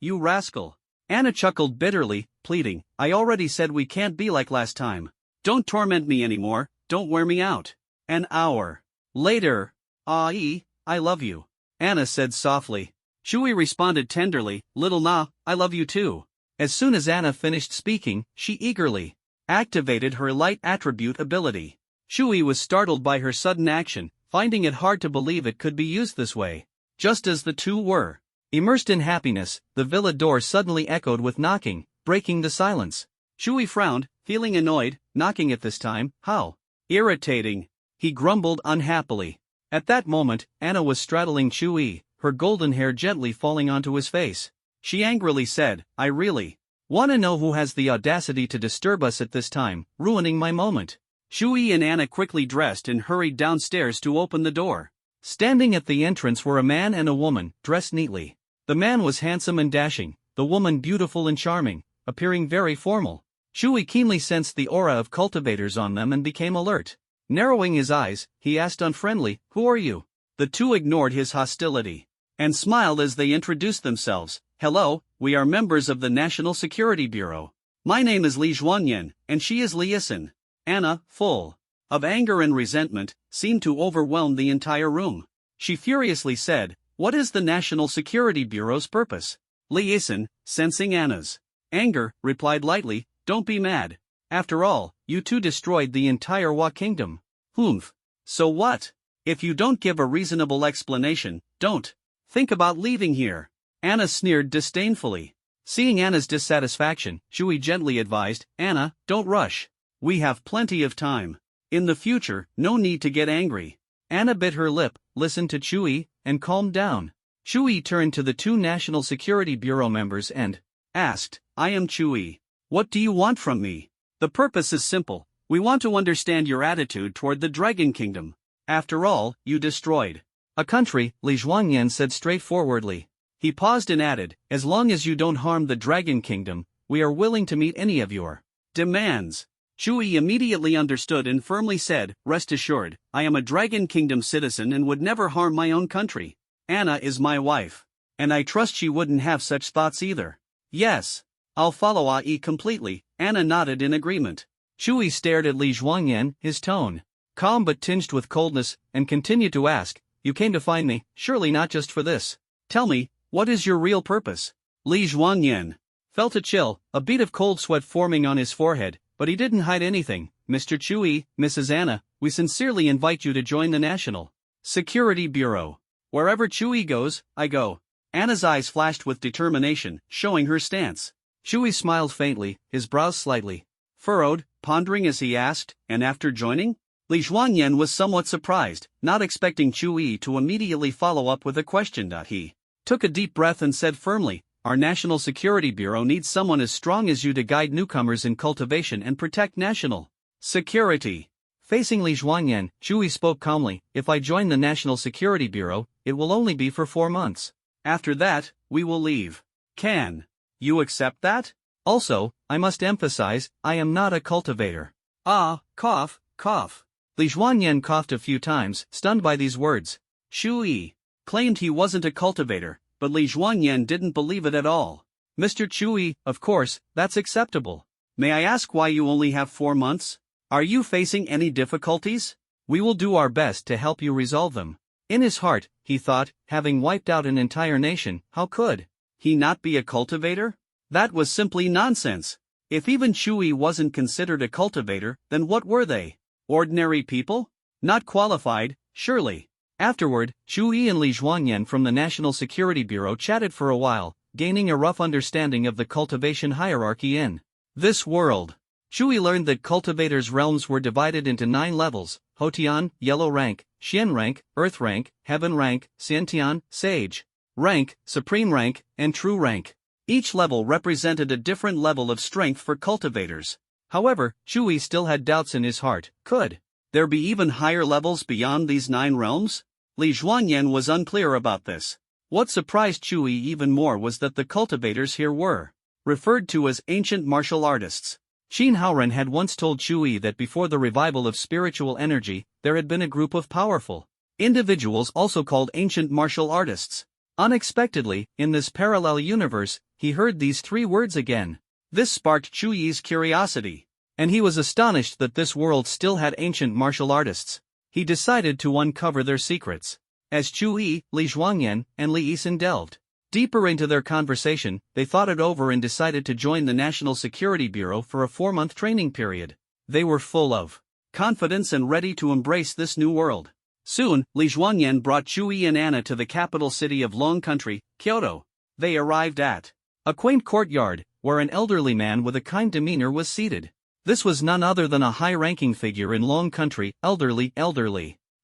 You rascal." Anna chuckled bitterly, pleading, "I already said we can't be like last time. Don't torment me anymore, don't wear me out." An hour later, "I love you," Anna said softly. Shui responded tenderly, "Little Na, I love you too." As soon as Anna finished speaking, she eagerly activated her light attribute ability. Shui was startled by her sudden action, finding it hard to believe it could be used this way. Just as the two were immersed in happiness, the villa door suddenly echoed with knocking, breaking the silence. Shui frowned, feeling annoyed. "Knocking at this time, how irritating," he grumbled unhappily. At that moment, Anna was straddling Shui, her golden hair gently falling onto his face. She angrily said, "I really want to know who has the audacity to disturb us at this time, ruining my moment." Shui and Anna quickly dressed and hurried downstairs to open the door. Standing at the entrance were a man and a woman, dressed neatly. The man was handsome and dashing, the woman beautiful and charming, appearing very formal. Shui keenly sensed the aura of cultivators on them and became alert. Narrowing his eyes, he asked unfriendly, "Who are you?" The two ignored his hostility and smiled as they introduced themselves. "Hello, we are members of the National Security Bureau. My name is Li Zhuanyan, and she is Li Yisin." Anna, full of anger and resentment, seemed to overwhelm the entire room. She furiously said, "What is the National Security Bureau's purpose?" Li Yisin, sensing Anna's anger, replied lightly, "Don't be mad. After all, you two destroyed the entire Wa Kingdom." "Humph. So what? If you don't give a reasonable explanation, don't think about leaving here." Anna sneered disdainfully. Seeing Anna's dissatisfaction, Shui gently advised, "Anna, don't rush. We have plenty of time. In the future, no need to get angry." Anna bit her lip, listened to Chui, and calmed down. Chui turned to the two National Security Bureau members and asked, "I am Chui. What do you want from me?" "The purpose is simple. We want to understand your attitude toward the Dragon Kingdom. After all, you destroyed a country," Li Zhuangyan said straightforwardly. He paused and added, "As long as you don't harm the Dragon Kingdom, we are willing to meet any of your demands." Chui immediately understood and firmly said, "Rest assured, I am a Dragon Kingdom citizen and would never harm my own country. Anna is my wife. And I trust she wouldn't have such thoughts either." "Yes. I'll follow Ai completely," Anna nodded in agreement. Chui stared at Li Zhuangyan, his tone calm but tinged with coldness, and continued to ask, "You came to find me, surely not just for this. Tell me, what is your real purpose?" Li Zhuangyan felt a chill, a bead of cold sweat forming on his forehead, but he didn't hide anything. "Mr. Chui, Mrs. Anna, we sincerely invite you to join the National Security Bureau. Wherever Chui goes, I go." Anna's eyes flashed with determination, showing her stance. Chui smiled faintly, his brows slightly furrowed, pondering as he asked, "And after joining?" Li Zhuangyan was somewhat surprised, not expecting Chui to immediately follow up with a question. He took a deep breath and said firmly, "Our National Security Bureau needs someone as strong as you to guide newcomers in cultivation and protect national security." Facing Li Zhuangyan, Chui spoke calmly, "If I join the National Security Bureau, it will only be for 4 months. After that, we will leave. Can you accept that? Also, I must emphasize, I am not a cultivator." "Ah, cough, cough." Li Zhuangyan coughed a few times, stunned by these words. Chui claimed he wasn't a cultivator, but Li Zhuangyan didn't believe it at all. "Mr. Chui, of course, that's acceptable. May I ask why you only have 4 months? Are you facing any difficulties? We will do our best to help you resolve them." In his heart, he thought, having wiped out an entire nation, how could he not be a cultivator? That was simply nonsense. If even Chui wasn't considered a cultivator, then what were they? Ordinary people? Not qualified, surely. Afterward, Chui and Li Zhuangyan from the National Security Bureau chatted for a while, gaining a rough understanding of the cultivation hierarchy in this world. Chui learned that cultivators' realms were divided into 9 levels: Hotian, Yellow Rank; Xian Rank, Earth Rank; Heaven Rank; Xiantian, Sage Rank; Supreme Rank, and True Rank. Each level represented a different level of strength for cultivators. However, Chui still had doubts in his heart. Could there be even higher levels beyond these 9 realms? Li Zhuangyan was unclear about this. What surprised Chui even more was that the cultivators here were referred to as ancient martial artists. Qin Haoren had once told Chui that before the revival of spiritual energy, there had been a group of powerful individuals also called ancient martial artists. Unexpectedly, in this parallel universe, he heard these 3 words again. This sparked Chui's curiosity, and he was astonished that this world still had ancient martial artists. He decided to uncover their secrets. As Chui, Li Zhuangyan, and Li Yisin delved deeper into their conversation, they thought it over and decided to join the National Security Bureau for a 4-month training period. They were full of confidence and ready to embrace this new world. Soon, Li Zhuangyan brought Chui and Anna to the capital city of Long Country, Kyoto. They arrived at a quaint courtyard, where an elderly man with a kind demeanor was seated. This was none other than a high-ranking figure in Long Country. Elderly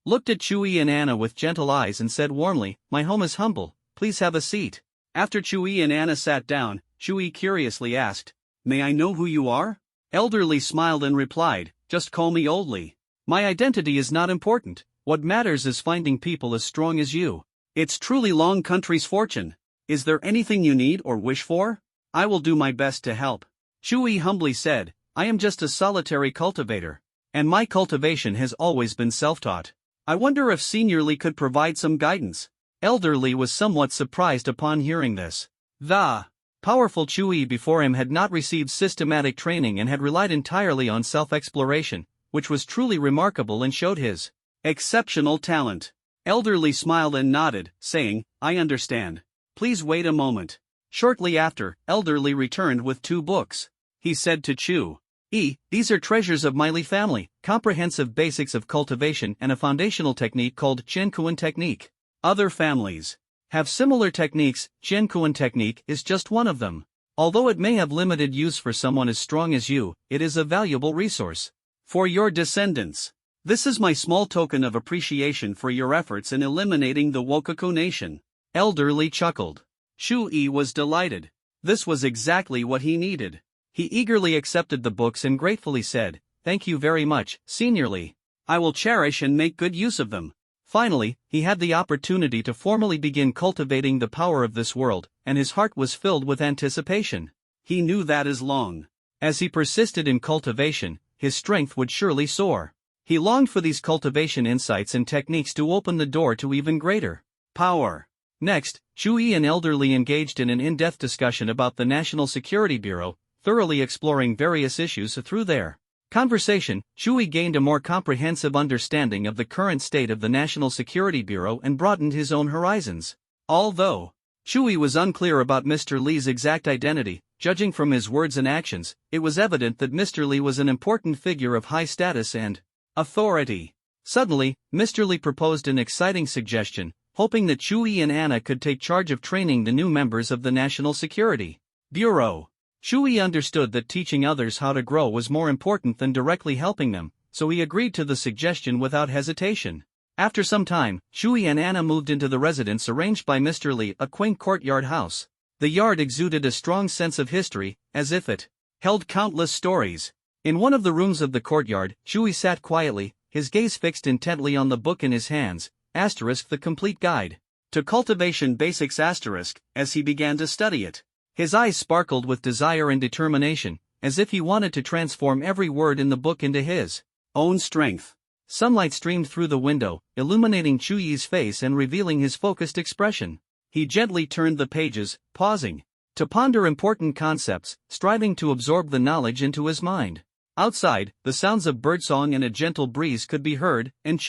looked at Chui and Anna with gentle eyes and said warmly, "My home is humble. Please have a seat." After Chui and Anna sat down, Chui curiously asked, "May I know who you are?" Elderly smiled and replied, "Just call me Oldly. My identity is not important. What matters is finding people as strong as you. It's truly Long Country's fortune. Is there anything you need or wish for? I will do my best to help." Chui humbly said, "I am just a solitary cultivator. And my cultivation has always been self-taught. I wonder if Senior Lee could provide some guidance. Elder Lee was somewhat surprised upon hearing this. The powerful Chui before him had not received systematic training and had relied entirely on self-exploration, which was truly remarkable and showed his exceptional talent. Elder Lee smiled and nodded, saying, "I understand. Please wait a moment." Shortly after, Elder Lee returned with 2 books. He said to Chu, "These are treasures of my Lee family, comprehensive basics of cultivation and a foundational technique called Jiankuan technique. Other families have similar techniques. Jiankuan technique is just one of them. Although it may have limited use for someone as strong as you, it is a valuable resource for your descendants. This is my small token of appreciation for your efforts in eliminating the Wokoku nation." Elder Lee chuckled. Shu-Yi was delighted. This was exactly what he needed. He eagerly accepted the books and gratefully said, "Thank you very much, Senior Lee. I will cherish and make good use of them." Finally, he had the opportunity to formally begin cultivating the power of this world, and his heart was filled with anticipation. He knew that as long as he persisted in cultivation, his strength would surely soar. He longed for these cultivation insights and techniques to open the door to even greater power. Next, Chui and Elder Lee engaged in an in-depth discussion about the National Security Bureau, thoroughly exploring various issues through their conversation. Chui gained a more comprehensive understanding of the current state of the National Security Bureau and broadened his own horizons. Although Chui was unclear about Mr. Lee's exact identity, judging from his words and actions, it was evident that Mr. Lee was an important figure of high status and authority. Suddenly, Mr. Lee proposed an exciting suggestion, hoping that Chui and Anna could take charge of training the new members of the National Security Bureau. Chui understood that teaching others how to grow was more important than directly helping them, so he agreed to the suggestion without hesitation. After some time, Chui and Anna moved into the residence arranged by Mr. Lee, a quaint courtyard house. The yard exuded a strong sense of history, as if it held countless stories. In one of the rooms of the courtyard, Chui sat quietly, his gaze fixed intently on the book in his hands, the Complete Guide to Cultivation Basics as he began to study it. His eyes sparkled with desire and determination, as if he wanted to transform every word in the book into his own strength. Sunlight streamed through the window, illuminating Chuyi's face and revealing his focused expression. He gently turned the pages, pausing to ponder important concepts, striving to absorb the knowledge into his mind. Outside, the sounds of birdsong and a gentle breeze could be heard, and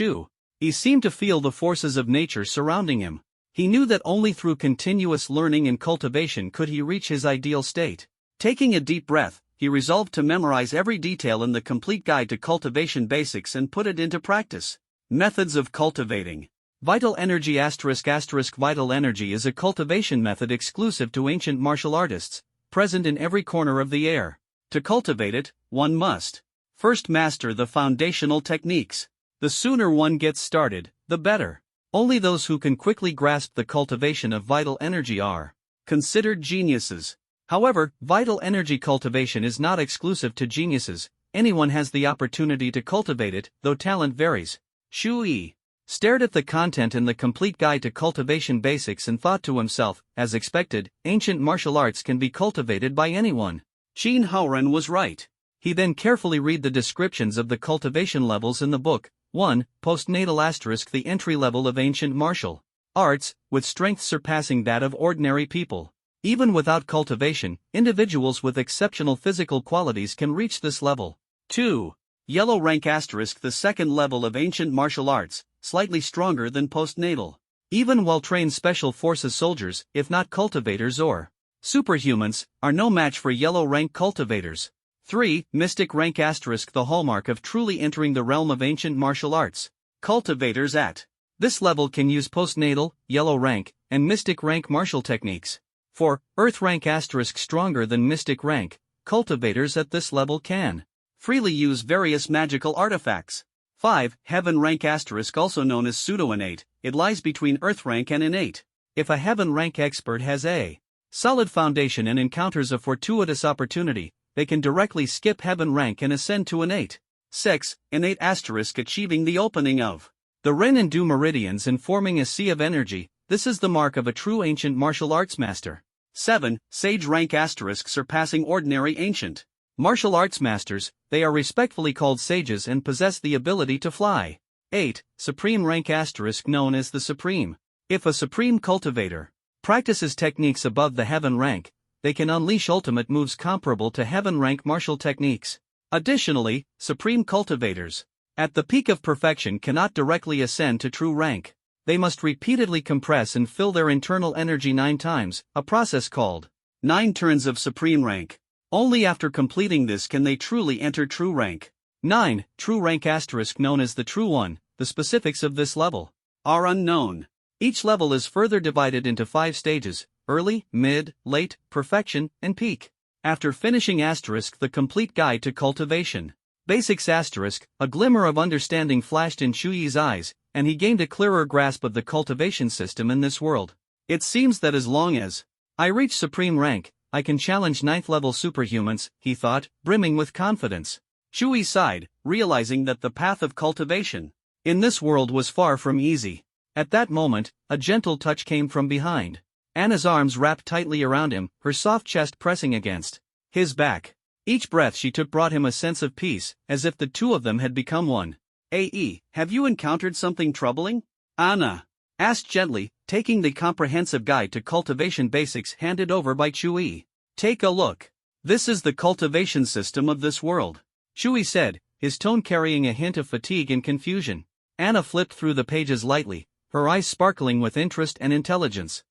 He seemed to feel the forces of nature surrounding him. He knew that only through continuous learning and cultivation could he reach his ideal state. Taking a deep breath, he resolved to memorize every detail in the Complete Guide to Cultivation Basics and put it into practice. Methods of cultivating. Vital energy ***. Vital energy is a cultivation method exclusive to ancient martial artists, present in every corner of the air. To cultivate it, one must first master the foundational techniques. The sooner one gets started, the better. Only those who can quickly grasp the cultivation of vital energy are considered geniuses. However, vital energy cultivation is not exclusive to geniuses. Anyone has the opportunity to cultivate it, though talent varies. Shu-Yi stared at the content in the Complete Guide to Cultivation Basics and thought to himself, as expected, ancient martial arts can be cultivated by anyone. Qin Haoren was right. He then carefully read the descriptions of the cultivation levels in the book. 1. Postnatal ***. The entry level of ancient martial arts, with strength surpassing that of ordinary people. Even without cultivation, individuals with exceptional physical qualities can reach this level. 2. Yellow rank ***. The second level of ancient martial arts, slightly stronger than postnatal. Even well-trained special forces soldiers, if not cultivators or superhumans, are no match for yellow rank cultivators. 3. Mystic rank ***. The hallmark of truly entering the realm of ancient martial arts. Cultivators at this level can use postnatal, yellow rank, and mystic rank martial techniques. 4. Earth rank ***. Stronger than mystic rank, cultivators at this level can freely use various magical artifacts. 5. Heaven rank ***, also known as pseudo-innate, it lies between earth rank and innate. If a heaven rank expert has a solid foundation and encounters a fortuitous opportunity, they can directly skip heaven rank and ascend to innate. 6. Innate ***, achieving the opening of the Ren and Du meridians and forming a sea of energy. This is the mark of a true ancient martial arts master. 7. Sage rank ***, surpassing ordinary ancient Martial arts masters, they are respectfully called sages and possess the ability to fly. 8. Supreme rank * known as the Supreme. If a Supreme cultivator practices techniques above the Heaven rank, they can unleash ultimate moves comparable to Heaven rank martial techniques. Additionally, Supreme cultivators, at the peak of perfection, cannot directly ascend to true rank. They must repeatedly compress and fill their internal energy 9 times, a process called 9 turns of Supreme rank. Only after completing this can they truly enter true rank. 9. True rank * known as the True One. The specifics of this level are unknown. Each level is further divided into 5 stages: early, mid, late, perfection, and peak. After finishing * the complete guide to cultivation. Basics *, a glimmer of understanding flashed in Chuyi's eyes, and he gained a clearer grasp of the cultivation system in this world. It seems that as long as I reach Supreme rank, I can challenge 9th level superhumans, he thought, brimming with confidence. Chuyi sighed, realizing that the path of cultivation in this world was far from easy. At that moment, a gentle touch came from behind. Anna's arms wrapped tightly around him, her soft chest pressing against his back. Each breath she took brought him a sense of peace, as if the two of them had become one. Have you encountered something troubling? Anna asked gently, taking the comprehensive guide to cultivation basics handed over by Chuyi. Take a look. This is the cultivation system of this world, Chuyi said, his tone carrying a hint of fatigue and confusion. Anna flipped through the pages lightly, her eyes sparkling with interest and intelligence.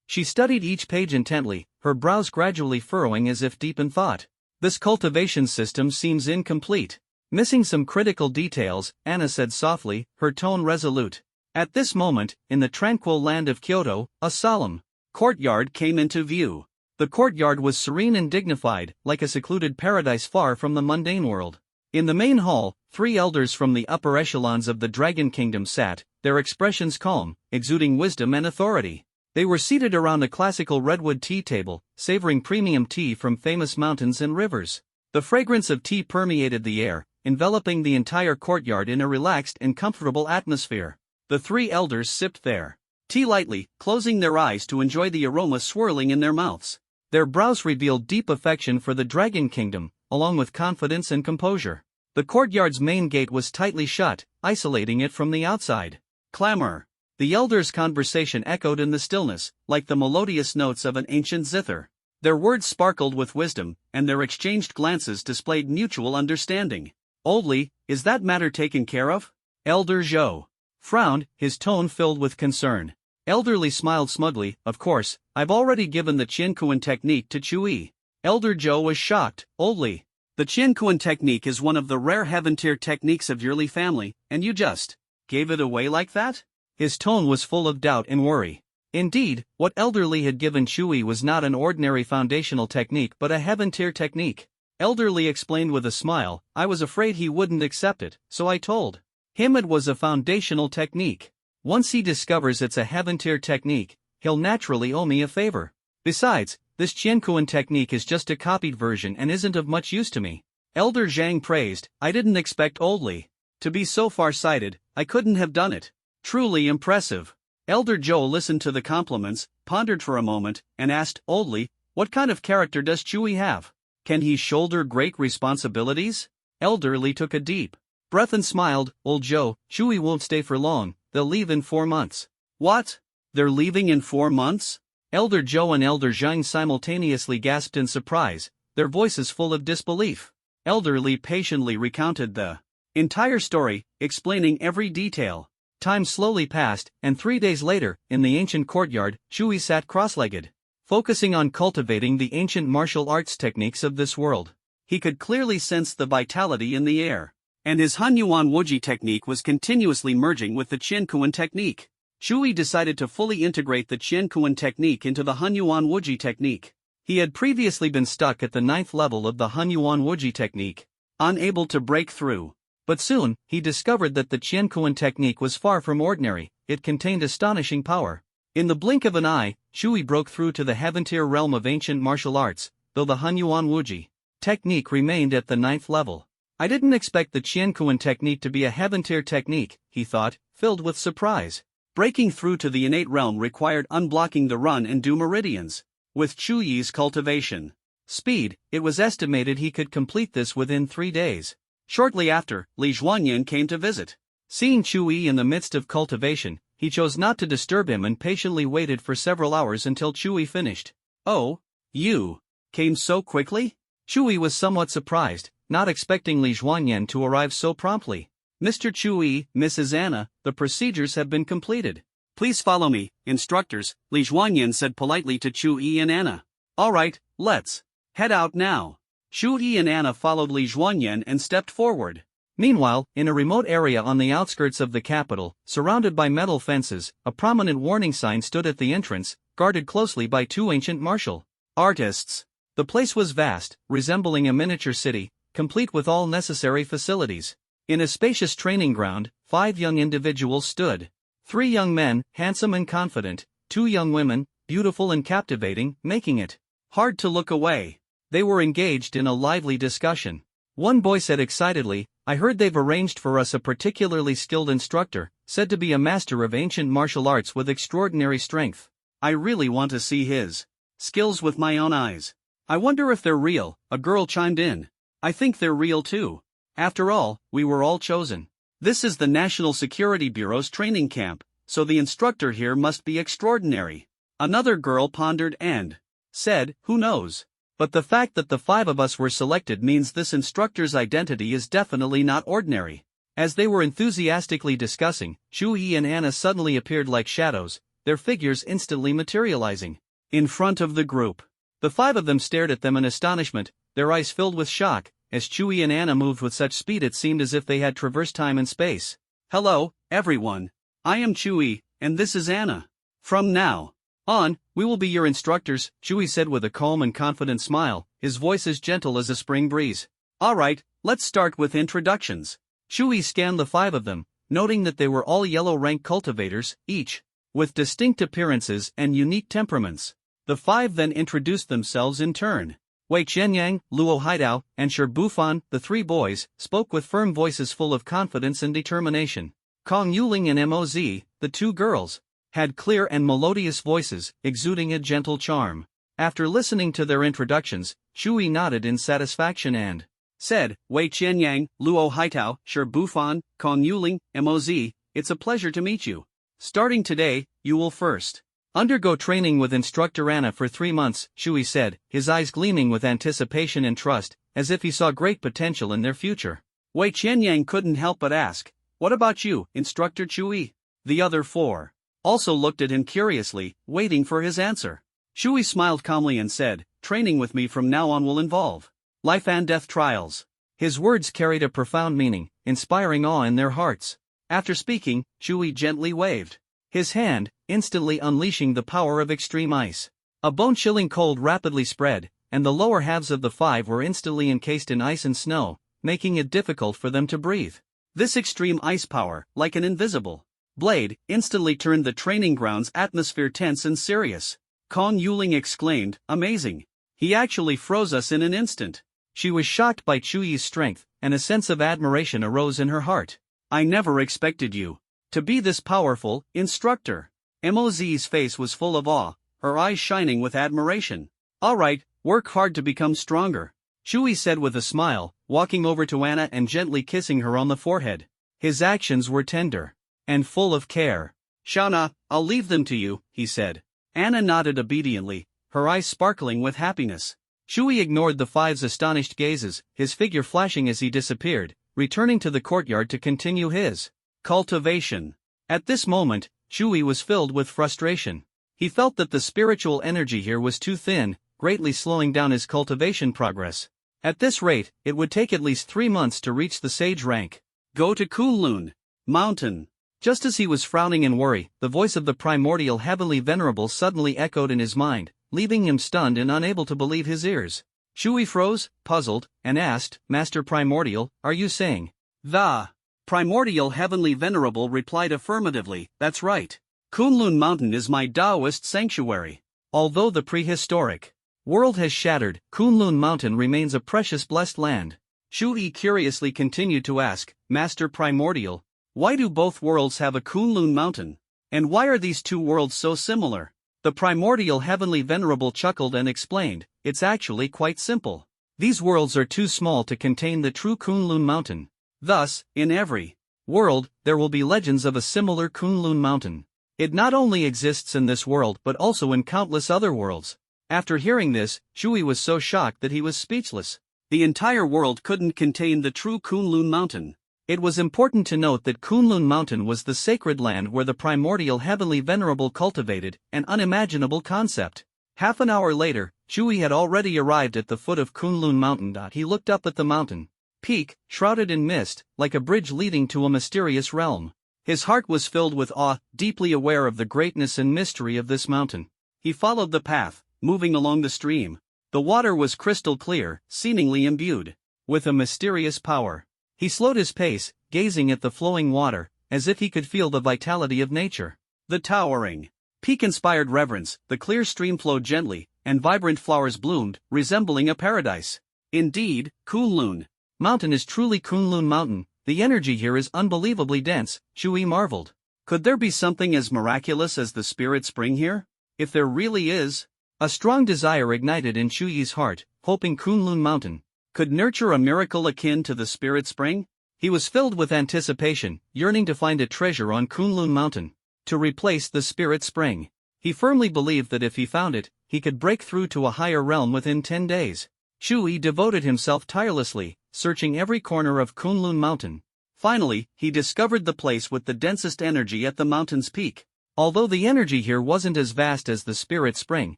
She studied each page intently, her brows gradually furrowing as if deep in thought. This cultivation system seems incomplete. Missing some critical details, Anna said softly, her tone resolute. At this moment, in the tranquil land of Kyoto, a solemn courtyard came into view. The courtyard was serene and dignified, like a secluded paradise far from the mundane world. In the main hall, 3 elders from the upper echelons of the Dragon Kingdom sat, their expressions calm, exuding wisdom and authority. They were seated around a classical redwood tea table, savoring premium tea from famous mountains and rivers. The fragrance of tea permeated the air, enveloping the entire courtyard in a relaxed and comfortable atmosphere. The 3 elders sipped their tea lightly, closing their eyes to enjoy the aroma swirling in their mouths. Their brows revealed deep affection for the Dragon Kingdom, along with confidence and composure. The courtyard's main gate was tightly shut, isolating it from the outside clamor. The elders' conversation echoed in the stillness, like the melodious notes of an ancient zither. Their words sparkled with wisdom, and their exchanged glances displayed mutual understanding. Oldly, is that matter taken care of? Elder Zhou frowned, his tone filled with concern. Elderly smiled smugly, of course, I've already given the Qiankuan technique to Chuyi. Elder Zhou was shocked. Oldly, the Qiankuan technique is one of the rare heaven-tier techniques of your Li family, and you just gave it away like that? His tone was full of doubt and worry. Indeed, what Elder Li had given Chuyi was not an ordinary foundational technique but a heaven-tier technique. Elder Li explained with a smile, I was afraid he wouldn't accept it, so I told him it was a foundational technique. Once he discovers it's a heaven-tier technique, he'll naturally owe me a favor. Besides, this Qiankuan technique is just a copied version and isn't of much use to me. Elder Zhang praised, I didn't expect Old Li to be so far-sighted, I couldn't have done it. Truly impressive. Elder Zhou listened to the compliments, pondered for a moment, and asked, Old Li, what kind of character does Chuyi have? Can he shoulder great responsibilities? Elder Li took a deep breath and smiled, Old Zhou, Chuyi won't stay for long, they'll leave in 4 months. What? They're leaving in 4 months? Elder Zhou and Elder Zhang simultaneously gasped in surprise, their voices full of disbelief. Elder Li patiently recounted the entire story, explaining every detail. Time slowly passed, and 3 days later, in the ancient courtyard, Chuyi sat cross-legged, focusing on cultivating the ancient martial arts techniques of this world. He could clearly sense the vitality in the air, and his Hanyuan Wuji technique was continuously merging with the Qiankuan technique. Chuyi decided to fully integrate the Qiankuan technique into the Hanyuan Wuji technique. He had previously been stuck at the 9th level of the Hanyuan Wuji technique, unable to break through. But soon, he discovered that the Qiankuan technique was far from ordinary, it contained astonishing power. In the blink of an eye, Chuyi broke through to the heaven-tier realm of ancient martial arts, though the Hanyuan Wuji technique remained at the 9th level. I didn't expect the Qiankuan technique to be a heaven-tier technique, he thought, filled with surprise. Breaking through to the innate realm required unblocking the run and do meridians. With Chuyi's cultivation speed, it was estimated he could complete this within 3 days. Shortly after, Li Juanyan came to visit. Seeing Chu Yi in the midst of cultivation, he chose not to disturb him and patiently waited for several hours until Chu Yi finished. "Oh, you came so quickly?" Chu Yi was somewhat surprised, not expecting Li Juanyan to arrive so promptly. "Mr. Chu Yi, Mrs. Anna, the procedures have been completed. Please follow me, instructors," Li Juanyan said politely to Chu Yi and Anna. "All right, let's head out now." Chu Yi and Anna followed Li Juanyan and stepped forward. Meanwhile, in a remote area on the outskirts of the capital, surrounded by metal fences, a prominent warning sign stood at the entrance, guarded closely by 2 ancient martial artists. The place was vast, resembling a miniature city, complete with all necessary facilities. In a spacious training ground, 5 young individuals stood. 3 young men, handsome and confident, 2 young women, beautiful and captivating, making it hard to look away. They were engaged in a lively discussion. One boy said excitedly, "I heard they've arranged for us a particularly skilled instructor, said to be a master of ancient martial arts with extraordinary strength. I really want to see his skills with my own eyes. I wonder if they're real," a girl chimed in. "I think they're real too. After all, we were all chosen. This is the National Security Bureau's training camp, so the instructor here must be extraordinary." Another girl pondered and said, "Who knows? But the fact that the 5 of us were selected means this instructor's identity is definitely not ordinary." As they were enthusiastically discussing, Chu Yi and Anna suddenly appeared like shadows, their figures instantly materializing in front of the group. The 5 of them stared at them in astonishment, their eyes filled with shock, as Chu Yi and Anna moved with such speed it seemed as if they had traversed time and space. "Hello, everyone. I am Chu Yi, and this is Anna. From now on, we will be your instructors," Chu Yi said with a calm and confident smile, his voice as gentle as a spring breeze. "All right, let's start with introductions." Chu Yi scanned the 5 of them, noting that they were all yellow-rank cultivators, each with distinct appearances and unique temperaments. The 5 then introduced themselves in turn. Wei Qianyang, Luo Haidao, and Shi Bufan, the 3 boys, spoke with firm voices full of confidence and determination. Kong Yuling and Moz, the 2 girls, had clear and melodious voices, exuding a gentle charm. After listening to their introductions, Chu Yi nodded in satisfaction and said, "Wei Qianyang, Luo Haitao, Shi Bufan, Kong Yuling, Moz, it's a pleasure to meet you. Starting today, you will first undergo training with instructor Anna for 3 months, Chu Yi said, his eyes gleaming with anticipation and trust, as if he saw great potential in their future. Wei Qianyang couldn't help but ask, "What about you, Instructor Chu Yi?" The other 4 also looked at him curiously, waiting for his answer. Chu Yi smiled calmly and said, "Training with me from now on will involve life and death trials." His words carried a profound meaning, inspiring awe in their hearts. After speaking, Chu Yi gently waved his hand, instantly unleashing the power of extreme ice. A bone-chilling cold rapidly spread, and the lower halves of the 5 were instantly encased in ice and snow, making it difficult for them to breathe. This extreme ice power, like an invisible blade, instantly turned the training ground's atmosphere tense and serious. Kong Yuling exclaimed, "Amazing. He actually froze us in an instant." She was shocked by Chu Yi's strength, and a sense of admiration arose in her heart. "I never expected you to be this powerful, instructor." Moz's face was full of awe, her eyes shining with admiration. "All right, work hard to become stronger," Chu Yi said with a smile, walking over to Anna and gently kissing her on the forehead. His actions were tender and full of care. "Shauna, I'll leave them to you," he said. Anna nodded obediently, her eyes sparkling with happiness. Chu Yi ignored the 5's astonished gazes, his figure flashing as he disappeared, returning to the courtyard to continue his cultivation. At this moment, Chu Yi was filled with frustration. He felt that the spiritual energy here was too thin, greatly slowing down his cultivation progress. At this rate, it would take at least 3 months to reach the sage rank. "Go to Kunlun Mountain." Just as he was frowning in worry, the voice of the primordial heavenly venerable suddenly echoed in his mind, leaving him stunned and unable to believe his ears. Chu Yi froze, puzzled, and asked, "Master Primordial, are you saying?" The primordial heavenly venerable replied affirmatively, "That's right. Kunlun Mountain is my Taoist sanctuary. Although the prehistoric world has shattered, Kunlun Mountain remains a precious blessed land." Chu Yi curiously continued to ask, "Master Primordial, why do both worlds have a Kunlun Mountain? And why are these 2 worlds so similar?" The primordial heavenly venerable chuckled and explained, "It's actually quite simple. These worlds are too small to contain the true Kunlun mountain. Thus, in every world, there will be legends of a similar Kunlun mountain. It not only exists in this world but also in countless other worlds." After hearing this, Shui was so shocked that he was speechless. The entire world couldn't contain the true Kunlun mountain. It was important to note that Kunlun Mountain was the sacred land where the primordial heavenly venerable cultivated, an unimaginable concept. Half an hour later, Shui had already arrived at the foot of Kunlun Mountain. He looked up at the mountain peak, shrouded in mist, like a bridge leading to a mysterious realm. His heart was filled with awe, deeply aware of the greatness and mystery of this mountain. He followed the path, moving along the stream. The water was crystal clear, seemingly imbued with a mysterious power. He slowed his pace, gazing at the flowing water, as if he could feel the vitality of nature. The towering peak inspired reverence, the clear stream flowed gently, and vibrant flowers bloomed, resembling a paradise. Indeed, Kunlun Mountain is truly Kunlun Mountain. The energy here is unbelievably dense, Shui marveled. Could there be something as miraculous as the spirit spring here? If there really is, a strong desire ignited in Shui's heart, hoping Kunlun Mountain could nurture a miracle akin to the spirit spring. He was filled with anticipation, yearning to find a treasure on Kunlun Mountain to replace the spirit spring. He firmly believed that if he found it, he could break through to a higher realm within 10 days. Shui devoted himself tirelessly, searching every corner of Kunlun Mountain. Finally, he discovered the place with the densest energy at the mountain's peak. Although the energy here wasn't as vast as the spirit spring,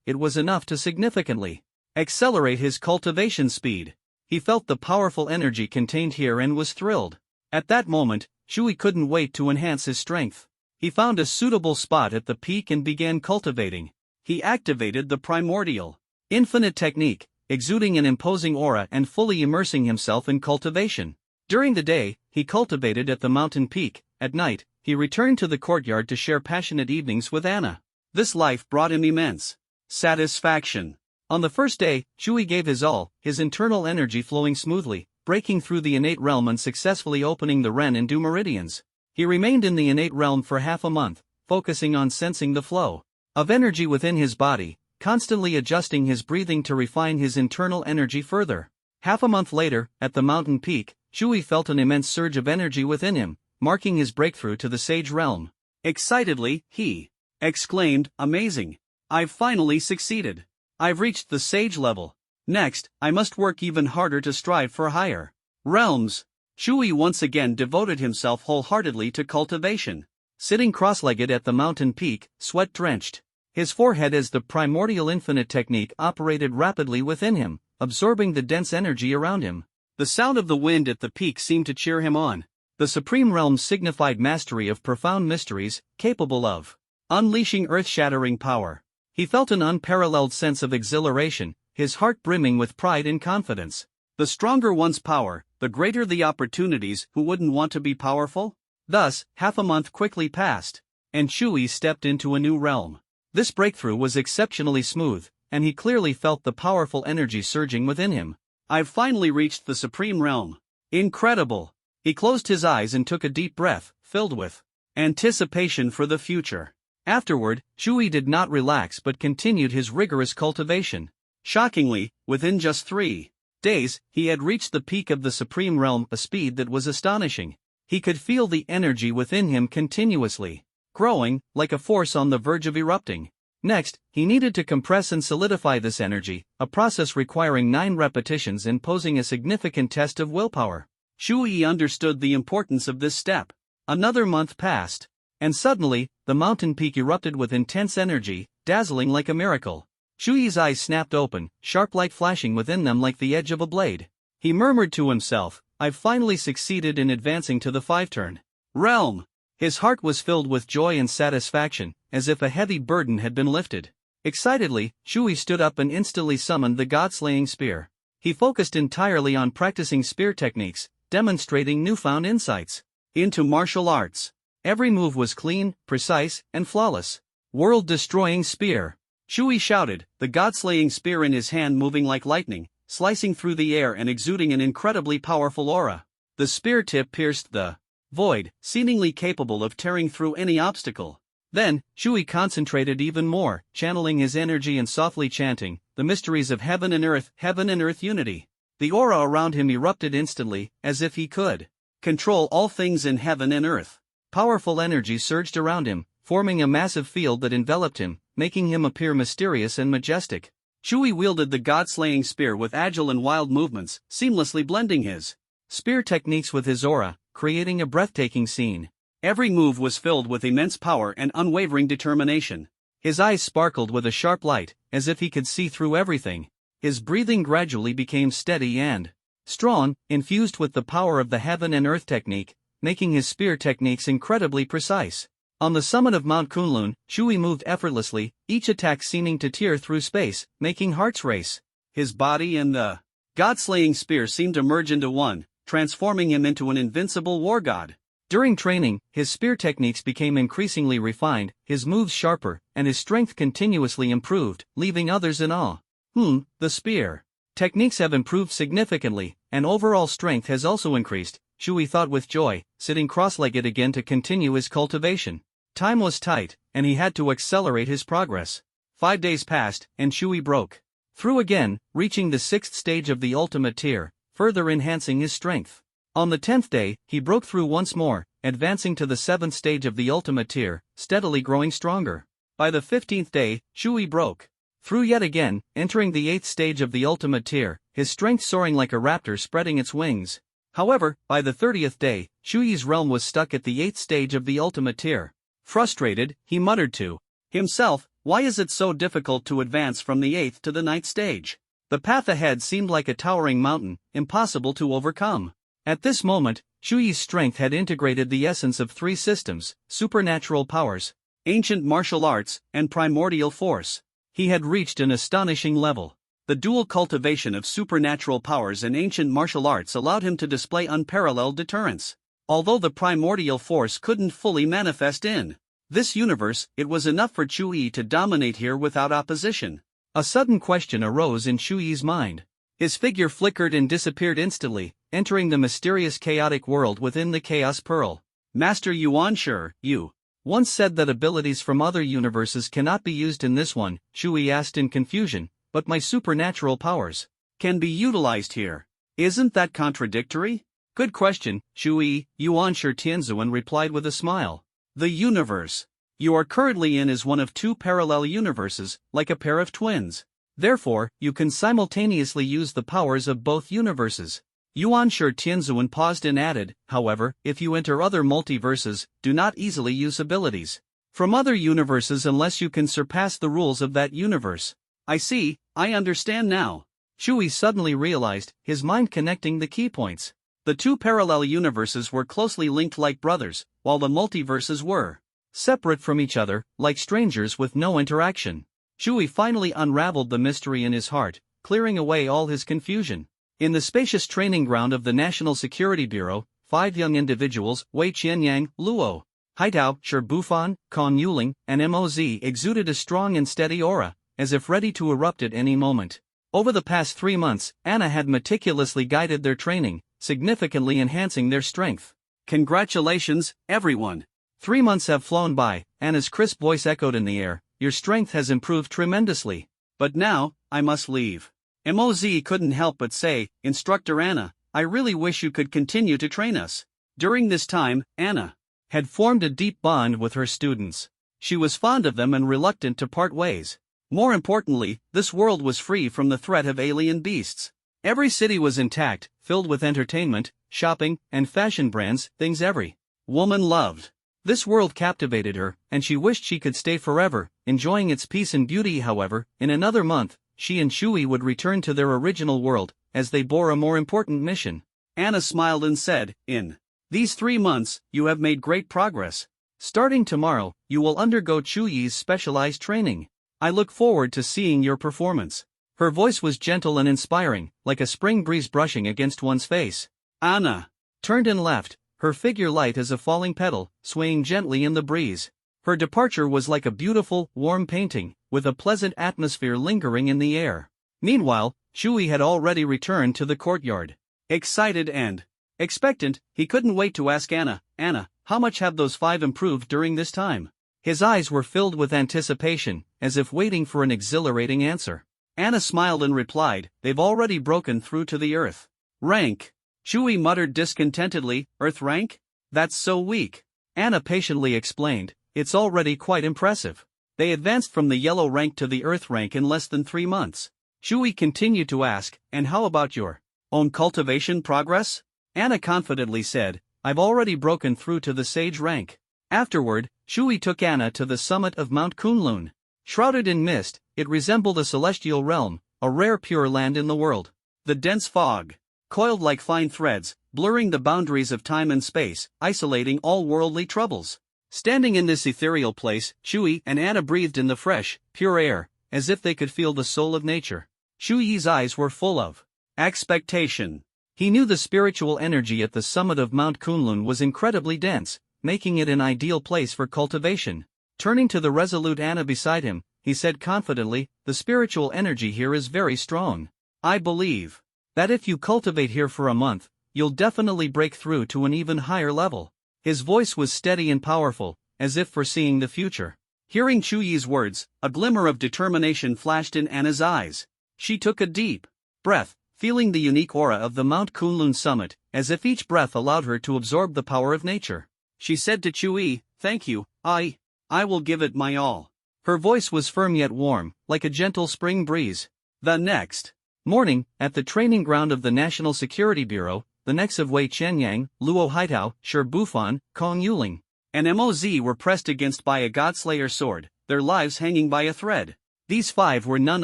it was enough to significantly accelerate his cultivation speed. He felt the powerful energy contained here and was thrilled. At that moment, Shui couldn't wait to enhance his strength. He found a suitable spot at the peak and began cultivating. He activated the primordial infinite technique, exuding an imposing aura and fully immersing himself in cultivation. During the day, he cultivated at the mountain peak. At night, he returned to the courtyard to share passionate evenings with Anna. This life brought him immense satisfaction. On the first day, Shui gave his all, his internal energy flowing smoothly, breaking through the innate realm and successfully opening the Ren and Du meridians. He remained in the innate realm for half a month, focusing on sensing the flow of energy within his body, constantly adjusting his breathing to refine his internal energy further. Half a month later, at the mountain peak, Shui felt an immense surge of energy within him, marking his breakthrough to the sage realm. Excitedly, he exclaimed, "Amazing! I've finally succeeded. I've reached the sage level. Next, I must work even harder to strive for higher realms." Shui once again devoted himself wholeheartedly to cultivation. Sitting cross-legged at the mountain peak, sweat-drenched, his forehead as the primordial infinite technique operated rapidly within him, absorbing the dense energy around him. The sound of the wind at the peak seemed to cheer him on. The supreme realm signified mastery of profound mysteries, capable of unleashing earth-shattering power. He felt an unparalleled sense of exhilaration, his heart brimming with pride and confidence. The stronger one's power, the greater the opportunities. Who wouldn't want to be powerful? Thus, half a month quickly passed, and Shui stepped into a new realm. This breakthrough was exceptionally smooth, and he clearly felt the powerful energy surging within him. "I've finally reached the supreme realm. Incredible!" He closed his eyes and took a deep breath, filled with anticipation for the future. Afterward, Shui did not relax but continued his rigorous cultivation. Shockingly, within just 3 days, he had reached the peak of the supreme realm, a speed that was astonishing. He could feel the energy within him continuously growing, like a force on the verge of erupting. Next, he needed to compress and solidify this energy, a process requiring 9 repetitions and posing a significant test of willpower. Shui understood the importance of this step. Another month passed, and suddenly, the mountain peak erupted with intense energy, dazzling like a miracle. Shui's eyes snapped open, sharp light flashing within them like the edge of a blade. He murmured to himself, "I've finally succeeded in advancing to the 5-turn realm." His heart was filled with joy and satisfaction, as if a heavy burden had been lifted. Excitedly, Shui stood up and instantly summoned the god-slaying spear. He focused entirely on practicing spear techniques, demonstrating newfound insights into martial arts. Every move was clean, precise, and flawless. "World-destroying spear!" Shui shouted, the god-slaying spear in his hand moving like lightning, slicing through the air and exuding an incredibly powerful aura. The spear tip pierced the void, seemingly capable of tearing through any obstacle. Then, Shui concentrated even more, channeling his energy and softly chanting, "The mysteries of heaven and earth unity." The aura around him erupted instantly, as if he could control all things in heaven and earth. Powerful energy surged around him, forming a massive field that enveloped him, making him appear mysterious and majestic. Shui wielded the god-slaying spear with agile and wild movements, seamlessly blending his spear techniques with his aura, creating a breathtaking scene. Every move was filled with immense power and unwavering determination. His eyes sparkled with a sharp light, as if he could see through everything. His breathing gradually became steady and strong, infused with the power of the heaven and earth technique, making his spear techniques incredibly precise. On the summit of Mount Kunlun, Shui moved effortlessly, each attack seeming to tear through space, making hearts race. His body and the god-slaying spear seemed to merge into one, transforming him into an invincible war god. During training, his spear techniques became increasingly refined, his moves sharper, and his strength continuously improved, leaving others in awe. The spear techniques have improved significantly, and overall strength has also increased, Shui thought with joy, sitting cross-legged again to continue his cultivation. Time was tight, and he had to accelerate his progress. 5 days passed, and Shui broke through again, reaching the 6th stage of the ultimate tier, further enhancing his strength. On the 10th day, he broke through once more, advancing to the 7th stage of the ultimate tier, steadily growing stronger. By the 15th day, Shui broke through yet again, entering the 8th stage of the ultimate tier, his strength soaring like a raptor spreading its wings. However, by the 30th day, Shui's realm was stuck at the 8th stage of the ultimate tier. Frustrated, he muttered to himself, "Why is it so difficult to advance from the 8th to the 9th stage? The path ahead seemed like a towering mountain, impossible to overcome." At this moment, Shui's strength had integrated the essence of 3 systems: supernatural powers, ancient martial arts, and primordial force. He had reached an astonishing level. The dual cultivation of supernatural powers and ancient martial arts allowed him to display unparalleled deterrence. Although the primordial force couldn't fully manifest in this universe, it was enough for Shui to dominate here without opposition. A sudden question arose in Shui's mind. His figure flickered and disappeared instantly, entering the mysterious chaotic world within the Chaos Pearl. "Master Yuan, sure, you once said that abilities from other universes cannot be used in this one," Shui asked in confusion, "but my supernatural powers can be utilized here. Isn't that contradictory?" "Good question, Shui," Yuan Shi Tianzuan replied with a smile. "The universe you are currently in is one of 2 parallel universes, like a pair of twins. Therefore, you can simultaneously use the powers of both universes." Yuan Shi Tianzuan paused and added, "However, if you enter other multiverses, do not easily use abilities from other universes unless you can surpass the rules of that universe." "I see, I understand now." Shui suddenly realized, his mind connecting the key points. The 2 parallel universes were closely linked like brothers, while the multiverses were separate from each other, like strangers with no interaction. Shui finally unraveled the mystery in his heart, clearing away all his confusion. In the spacious training ground of the National Security Bureau, 5 young individuals, Wei Qianyang, Luo Haitao, Shi Bufan, Kong Yuling, and Moz exuded a strong and steady aura, as if ready to erupt at any moment. Over the past 3 months, Anna had meticulously guided their training, significantly enhancing their strength. "Congratulations, everyone." 3 months have flown by, Anna's crisp voice echoed in the air. "Your strength has improved tremendously. But now, I must leave." Moz couldn't help but say, "Instructor Anna, I really wish you could continue to train us." During this time, Anna had formed a deep bond with her students. She was fond of them and reluctant to part ways. More importantly, this world was free from the threat of alien beasts. Every city was intact, filled with entertainment, shopping, and fashion brands, things every woman loved. This world captivated her, and she wished she could stay forever, enjoying its peace and beauty. However, in another month, she and Shui would return to their original world, as they bore a more important mission. Anna smiled and said, "In these 3 months, you have made great progress. Starting tomorrow, you will undergo Shui's specialized training. I look forward to seeing your performance." Her voice was gentle and inspiring, like a spring breeze brushing against one's face. Anna turned and left, her figure light as a falling petal, swaying gently in the breeze. Her departure was like a beautiful, warm painting, with a pleasant atmosphere lingering in the air. Meanwhile, Shui had already returned to the courtyard. Excited and expectant, he couldn't wait to ask Anna, "Anna, how much have those 5 improved during this time?" His eyes were filled with anticipation, as if waiting for an exhilarating answer. Anna smiled and replied, "They've already broken through to the Earth rank." Shui muttered discontentedly, "Earth rank? That's so weak." Anna patiently explained, "It's already quite impressive. They advanced from the yellow rank to the Earth rank in less than 3 months." Shui continued to ask, "And how about your own cultivation progress?" Anna confidently said, "I've already broken through to the sage rank." Afterward, Shui took Anna to the summit of Mount Kunlun. Shrouded in mist, it resembled a celestial realm, a rare pure land in the world. The dense fog coiled like fine threads, blurring the boundaries of time and space, isolating all worldly troubles. Standing in this ethereal place, Shui and Anna breathed in the fresh, pure air, as if they could feel the soul of nature. Shui's eyes were full of expectation. He knew the spiritual energy at the summit of Mount Kunlun was incredibly dense, making it an ideal place for cultivation. Turning to the resolute Anna beside him, he said confidently, "The spiritual energy here is very strong. I believe that if you cultivate here for a month, you'll definitely break through to an even higher level." His voice was steady and powerful, as if foreseeing the future. Hearing Shuyi's words, a glimmer of determination flashed in Anna's eyes. She took a deep breath, feeling the unique aura of the Mount Kunlun summit, as if each breath allowed her to absorb the power of nature. She said to Shui, "Thank you, I will give it my all." Her voice was firm yet warm, like a gentle spring breeze. The next morning, at the training ground of the National Security Bureau, the necks of Wei Qianyang, Luo Haitao, Shi Bufan, Kong Yuling, and Moz were pressed against by a Godslayer sword, their lives hanging by a thread. These 5 were none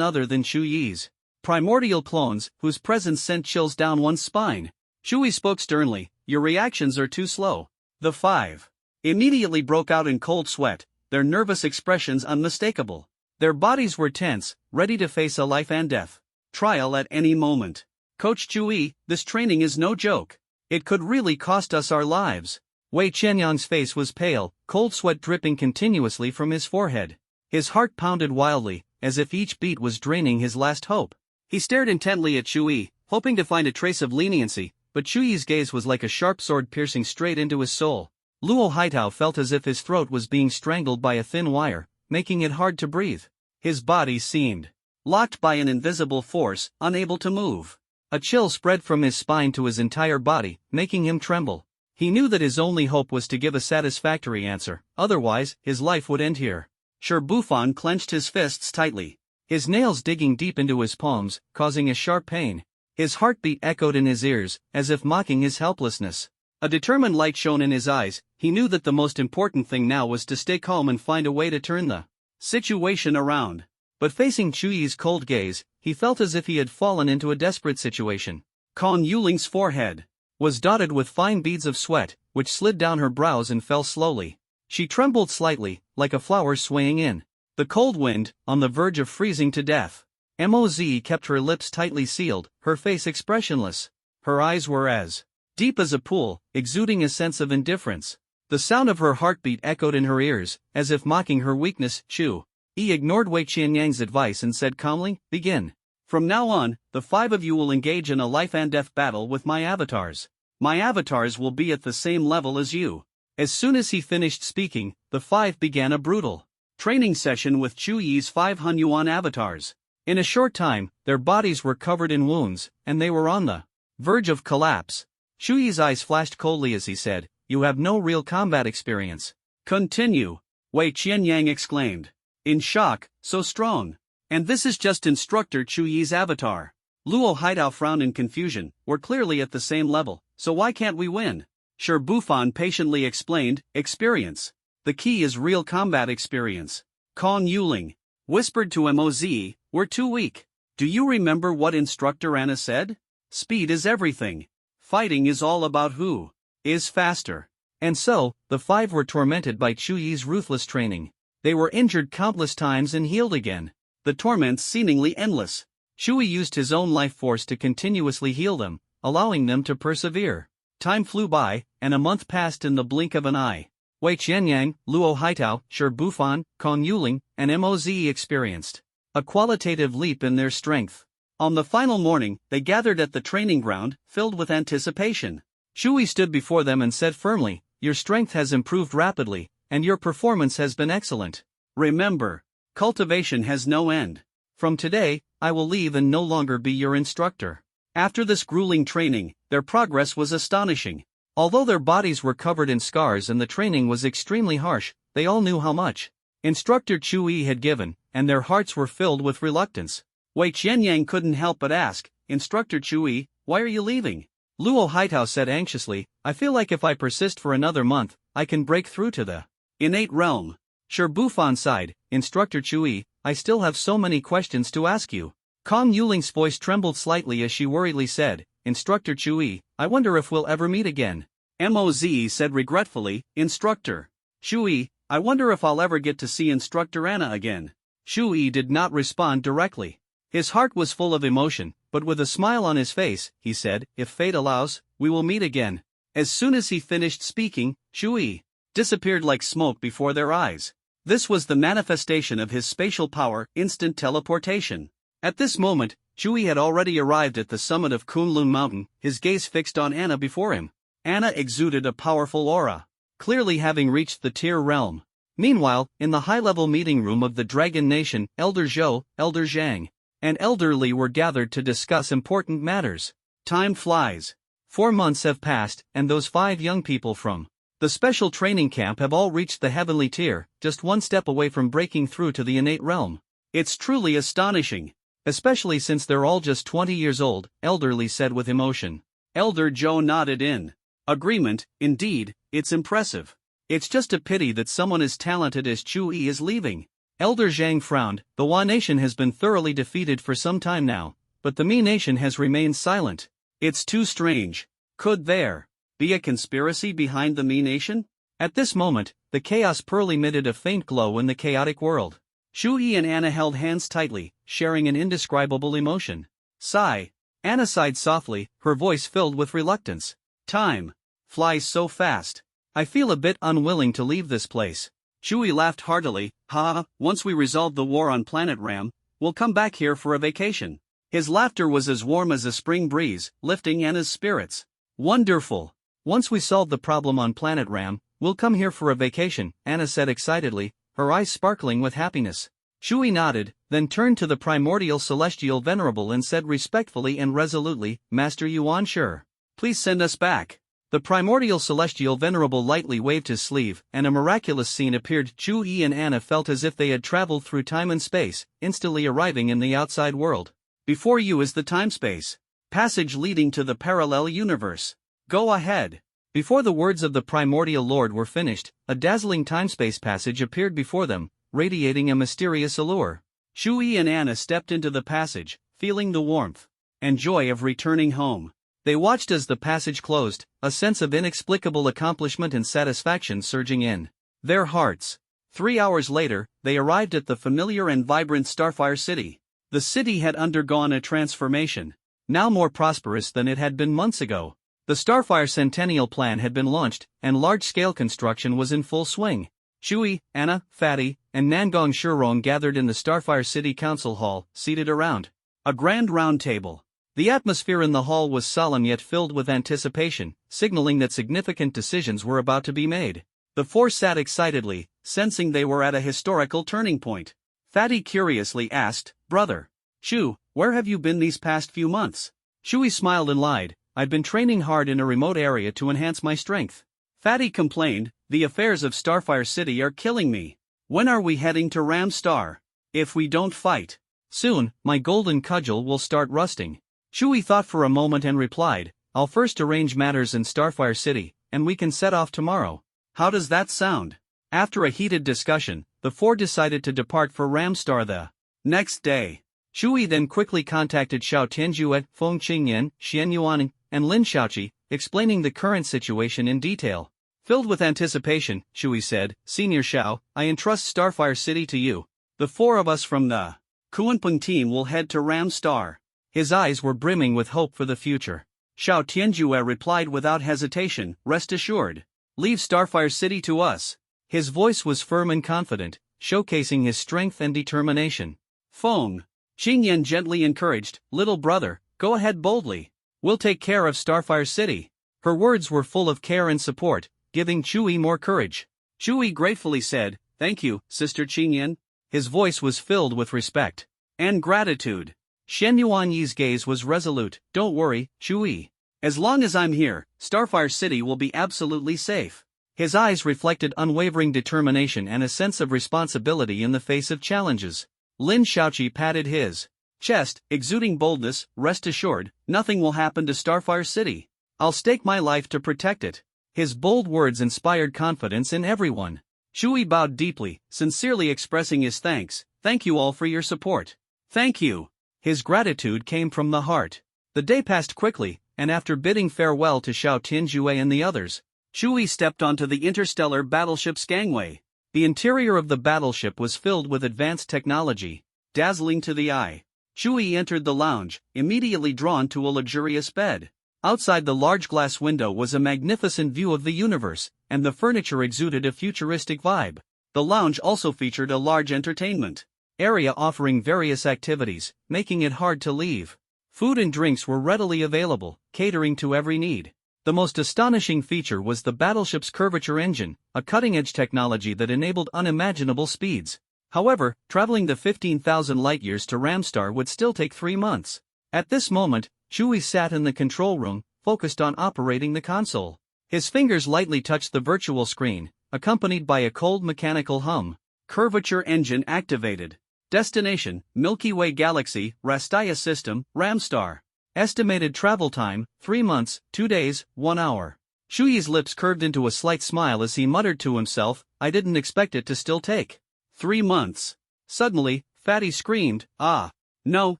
other than Shuyi's primordial clones, whose presence sent chills down one's spine. Shui spoke sternly, "Your reactions are too slow." The 5 immediately broke out in cold sweat, their nervous expressions unmistakable. Their bodies were tense, ready to face a life and death trial at any moment. "Coach Shui, this training is no joke. It could really cost us our lives." Wei Qianyang's face was pale, cold sweat dripping continuously from his forehead. His heart pounded wildly, as if each beat was draining his last hope. He stared intently at Shui, hoping to find a trace of leniency, but Shuyi's gaze was like a sharp sword piercing straight into his soul. Luo Haitao felt as if his throat was being strangled by a thin wire, making it hard to breathe. His body seemed locked by an invisible force, unable to move. A chill spread from his spine to his entire body, making him tremble. He knew that his only hope was to give a satisfactory answer, otherwise, his life would end here. Shi Bufan clenched his fists tightly, his nails digging deep into his palms, causing a sharp pain. His heartbeat echoed in his ears, as if mocking his helplessness. A determined light shone in his eyes. He knew that the most important thing now was to stay calm and find a way to turn the situation around. But facing Shuyi's cold gaze, he felt as if he had fallen into a desperate situation. Kong Yuling's forehead was dotted with fine beads of sweat, which slid down her brows and fell slowly. She trembled slightly, like a flower swaying in the cold wind, on the verge of freezing to death. Moz kept her lips tightly sealed, her face expressionless. Her eyes were as deep as a pool, exuding a sense of indifference. The sound of her heartbeat echoed in her ears, as if mocking her weakness. Shui ignored Wei Qianyang's advice and said calmly, "Begin. From now on, the 5 of you will engage in a life and death battle with my avatars. My avatars will be at the same level as you." As soon as he finished speaking, the 5 began a brutal training session with Shuyi's 5 Hunyuan avatars. In a short time, their bodies were covered in wounds, and they were on the verge of collapse. Shuyi's eyes flashed coldly as he said, "You have no real combat experience." "Continue," Wei Qianyang exclaimed, in shock, "so strong. And this is just Instructor Shuyi's avatar." Luo Haitao frowned in confusion. "We're clearly at the same level, so why can't we win?" Shi Bufan patiently explained, "Experience. The key is real combat experience." Kong Yuling whispered to Moz, "We're too weak. Do you remember what Instructor Anna said? Speed is everything. Fighting is all about who is faster." And so, the 5 were tormented by Shuyi's ruthless training. They were injured countless times and healed again, the torments seemingly endless. Shui used his own life force to continuously heal them, allowing them to persevere. Time flew by, and a month passed in the blink of an eye. Wei Qianyang, Luo Haitao, Shi Bufan, Kong Yuling, and Moz experienced a qualitative leap in their strength. On the final morning, they gathered at the training ground, filled with anticipation. Shui stood before them and said firmly, "Your strength has improved rapidly, and your performance has been excellent. Remember, cultivation has no end. From today, I will leave and no longer be your instructor." After this grueling training, their progress was astonishing. Although their bodies were covered in scars and the training was extremely harsh, they all knew how much Instructor Chui had given, and their hearts were filled with reluctance. Wei Qianyang couldn't help but ask, "Instructor Chui, why are you leaving?" Luo Haitao said anxiously, "I feel like if I persist for another month, I can break through to the innate realm." Shi Bufan sighed, "Instructor Chui, I still have so many questions to ask you." Kong Yuling's voice trembled slightly as she worriedly said, "Instructor Chui, I wonder if we'll ever meet again." Moze said regretfully, "Instructor Chui, I wonder if I'll ever get to see Instructor Anna again." Chui did not respond directly. His heart was full of emotion, but with a smile on his face, he said, "If fate allows, we will meet again." As soon as he finished speaking, Chui disappeared like smoke before their eyes. This was the manifestation of his spatial power, instant teleportation. At this moment, Chui had already arrived at the summit of Kunlun Mountain, his gaze fixed on Anna before him. Anna exuded a powerful aura, clearly having reached the Tier realm. Meanwhile, in the high-level meeting room of the Dragon Nation, Elder Zhou, Elder Zhang, and Elder Li were gathered to discuss important matters. Time flies. 4 months have passed, and those 5 young people from the special training camp have all reached the heavenly tier, just one step away from breaking through to the innate realm. It's truly astonishing. Especially since they're all just 20 years old, Elder Li said with emotion. Elder Zhou nodded in agreement. Indeed, it's impressive. It's just a pity that someone as talented as Chui is leaving. Elder Zhang frowned. The Hua Nation has been thoroughly defeated for some time now, but the Mi Nation has remained silent. It's too strange. Could there be a conspiracy behind the Mi Nation? At this moment, the Chaos Pearl emitted a faint glow in the chaotic world. Chui and Anna held hands tightly, sharing an indescribable emotion. Sigh. Anna sighed softly, her voice filled with reluctance. Time flies so fast. I feel a bit unwilling to leave this place. Chui laughed heartily. "Ha, once we resolve the war on planet Ram, we'll come back here for a vacation." His laughter was as warm as a spring breeze, lifting Anna's spirits. "Wonderful. Once we solve the problem on planet Ram, we'll come here for a vacation," Anna said excitedly, her eyes sparkling with happiness. Chui nodded, then turned to the primordial celestial venerable and said respectfully and resolutely, "Master Yuan Shi, please send us back." The primordial celestial venerable lightly waved his sleeve, and a miraculous scene appeared. Chui and Anna felt as if they had traveled through time and space, instantly arriving in the outside world. Before you is the time-space passage leading to the parallel universe. Go ahead. Before the words of the primordial lord were finished, a dazzling time-space passage appeared before them, radiating a mysterious allure. Chui and Anna stepped into the passage, feeling the warmth and joy of returning home. They watched as the passage closed, a sense of inexplicable accomplishment and satisfaction surging in their hearts. 3 hours later, they arrived at the familiar and vibrant Starfire City. The city had undergone a transformation, now more prosperous than it had been months ago. The Starfire Centennial Plan had been launched, and large-scale construction was in full swing. Chui, Anna, Fatty, and Nangong Shurong gathered in the Starfire City Council Hall, seated around a grand round table. The atmosphere in the hall was solemn yet filled with anticipation, signaling that significant decisions were about to be made. The 4 sat excitedly, sensing they were at a historical turning point. Fatty curiously asked, "Brother Shu, where have you been these past few months?" Shui smiled and lied, "I've been training hard in a remote area to enhance my strength." Fatty complained, "The affairs of Starfire City are killing me. When are we heading to Ram Star? If we don't fight soon, my golden cudgel will start rusting." Chui thought for a moment and replied, "I'll first arrange matters in Starfire City, and we can set off tomorrow. How does that sound?" After a heated discussion, the 4 decided to depart for Ramstar the next day. Chui then quickly contacted Xiao Tianjue, Feng Qingyan, Xian Yuan, and Lin Xiaoqi, explaining the current situation in detail. Filled with anticipation, Chui said, "Senior Xiao, I entrust Starfire City to you. The 4 of us from the Kuanpeng team will head to Ramstar." His eyes were brimming with hope for the future. Xiao Tianjue replied without hesitation, "Rest assured. Leave Starfire City to us." His voice was firm and confident, showcasing his strength and determination. Feng Qingyan gently encouraged, "Little brother, go ahead boldly. We'll take care of Starfire City." Her words were full of care and support, giving Chui more courage. Shui gratefully said, "Thank you, Sister Qingyan." His voice was filled with respect and gratitude. Shen Yuanyi's gaze was resolute. "Don't worry, Shui. As long as I'm here, Starfire City will be absolutely safe." His eyes reflected unwavering determination and a sense of responsibility in the face of challenges. Lin Shaoqi patted his chest, exuding boldness. "Rest assured, nothing will happen to Starfire City. I'll stake my life to protect it." His bold words inspired confidence in everyone. Shui bowed deeply, sincerely expressing his thanks. "Thank you all for your support." "Thank you." His gratitude came from the heart. The day passed quickly, and after bidding farewell to Xiao Tianjue and the others, Shui stepped onto the interstellar battleship's gangway. The interior of the battleship was filled with advanced technology, dazzling to the eye. Shui entered the lounge, immediately drawn to a luxurious bed. Outside the large glass window was a magnificent view of the universe, and the furniture exuded a futuristic vibe. The lounge also featured a large entertainment area offering various activities, making it hard to leave. Food and drinks were readily available, catering to every need. The most astonishing feature was the battleship's curvature engine, a cutting-edge technology that enabled unimaginable speeds. However, traveling the 15,000 light-years to Ramstar would still take 3 months. At this moment, Shui sat in the control room, focused on operating the console. His fingers lightly touched the virtual screen, accompanied by a cold mechanical hum. Curvature engine activated. Destination, Milky Way Galaxy, Rastaya System, Ramstar. Estimated travel time, 3 months, 2 days, 1 hour. Shui's lips curved into a slight smile as he muttered to himself, "I didn't expect it to still take 3 months. Suddenly, Fatty screamed, "Ah! No,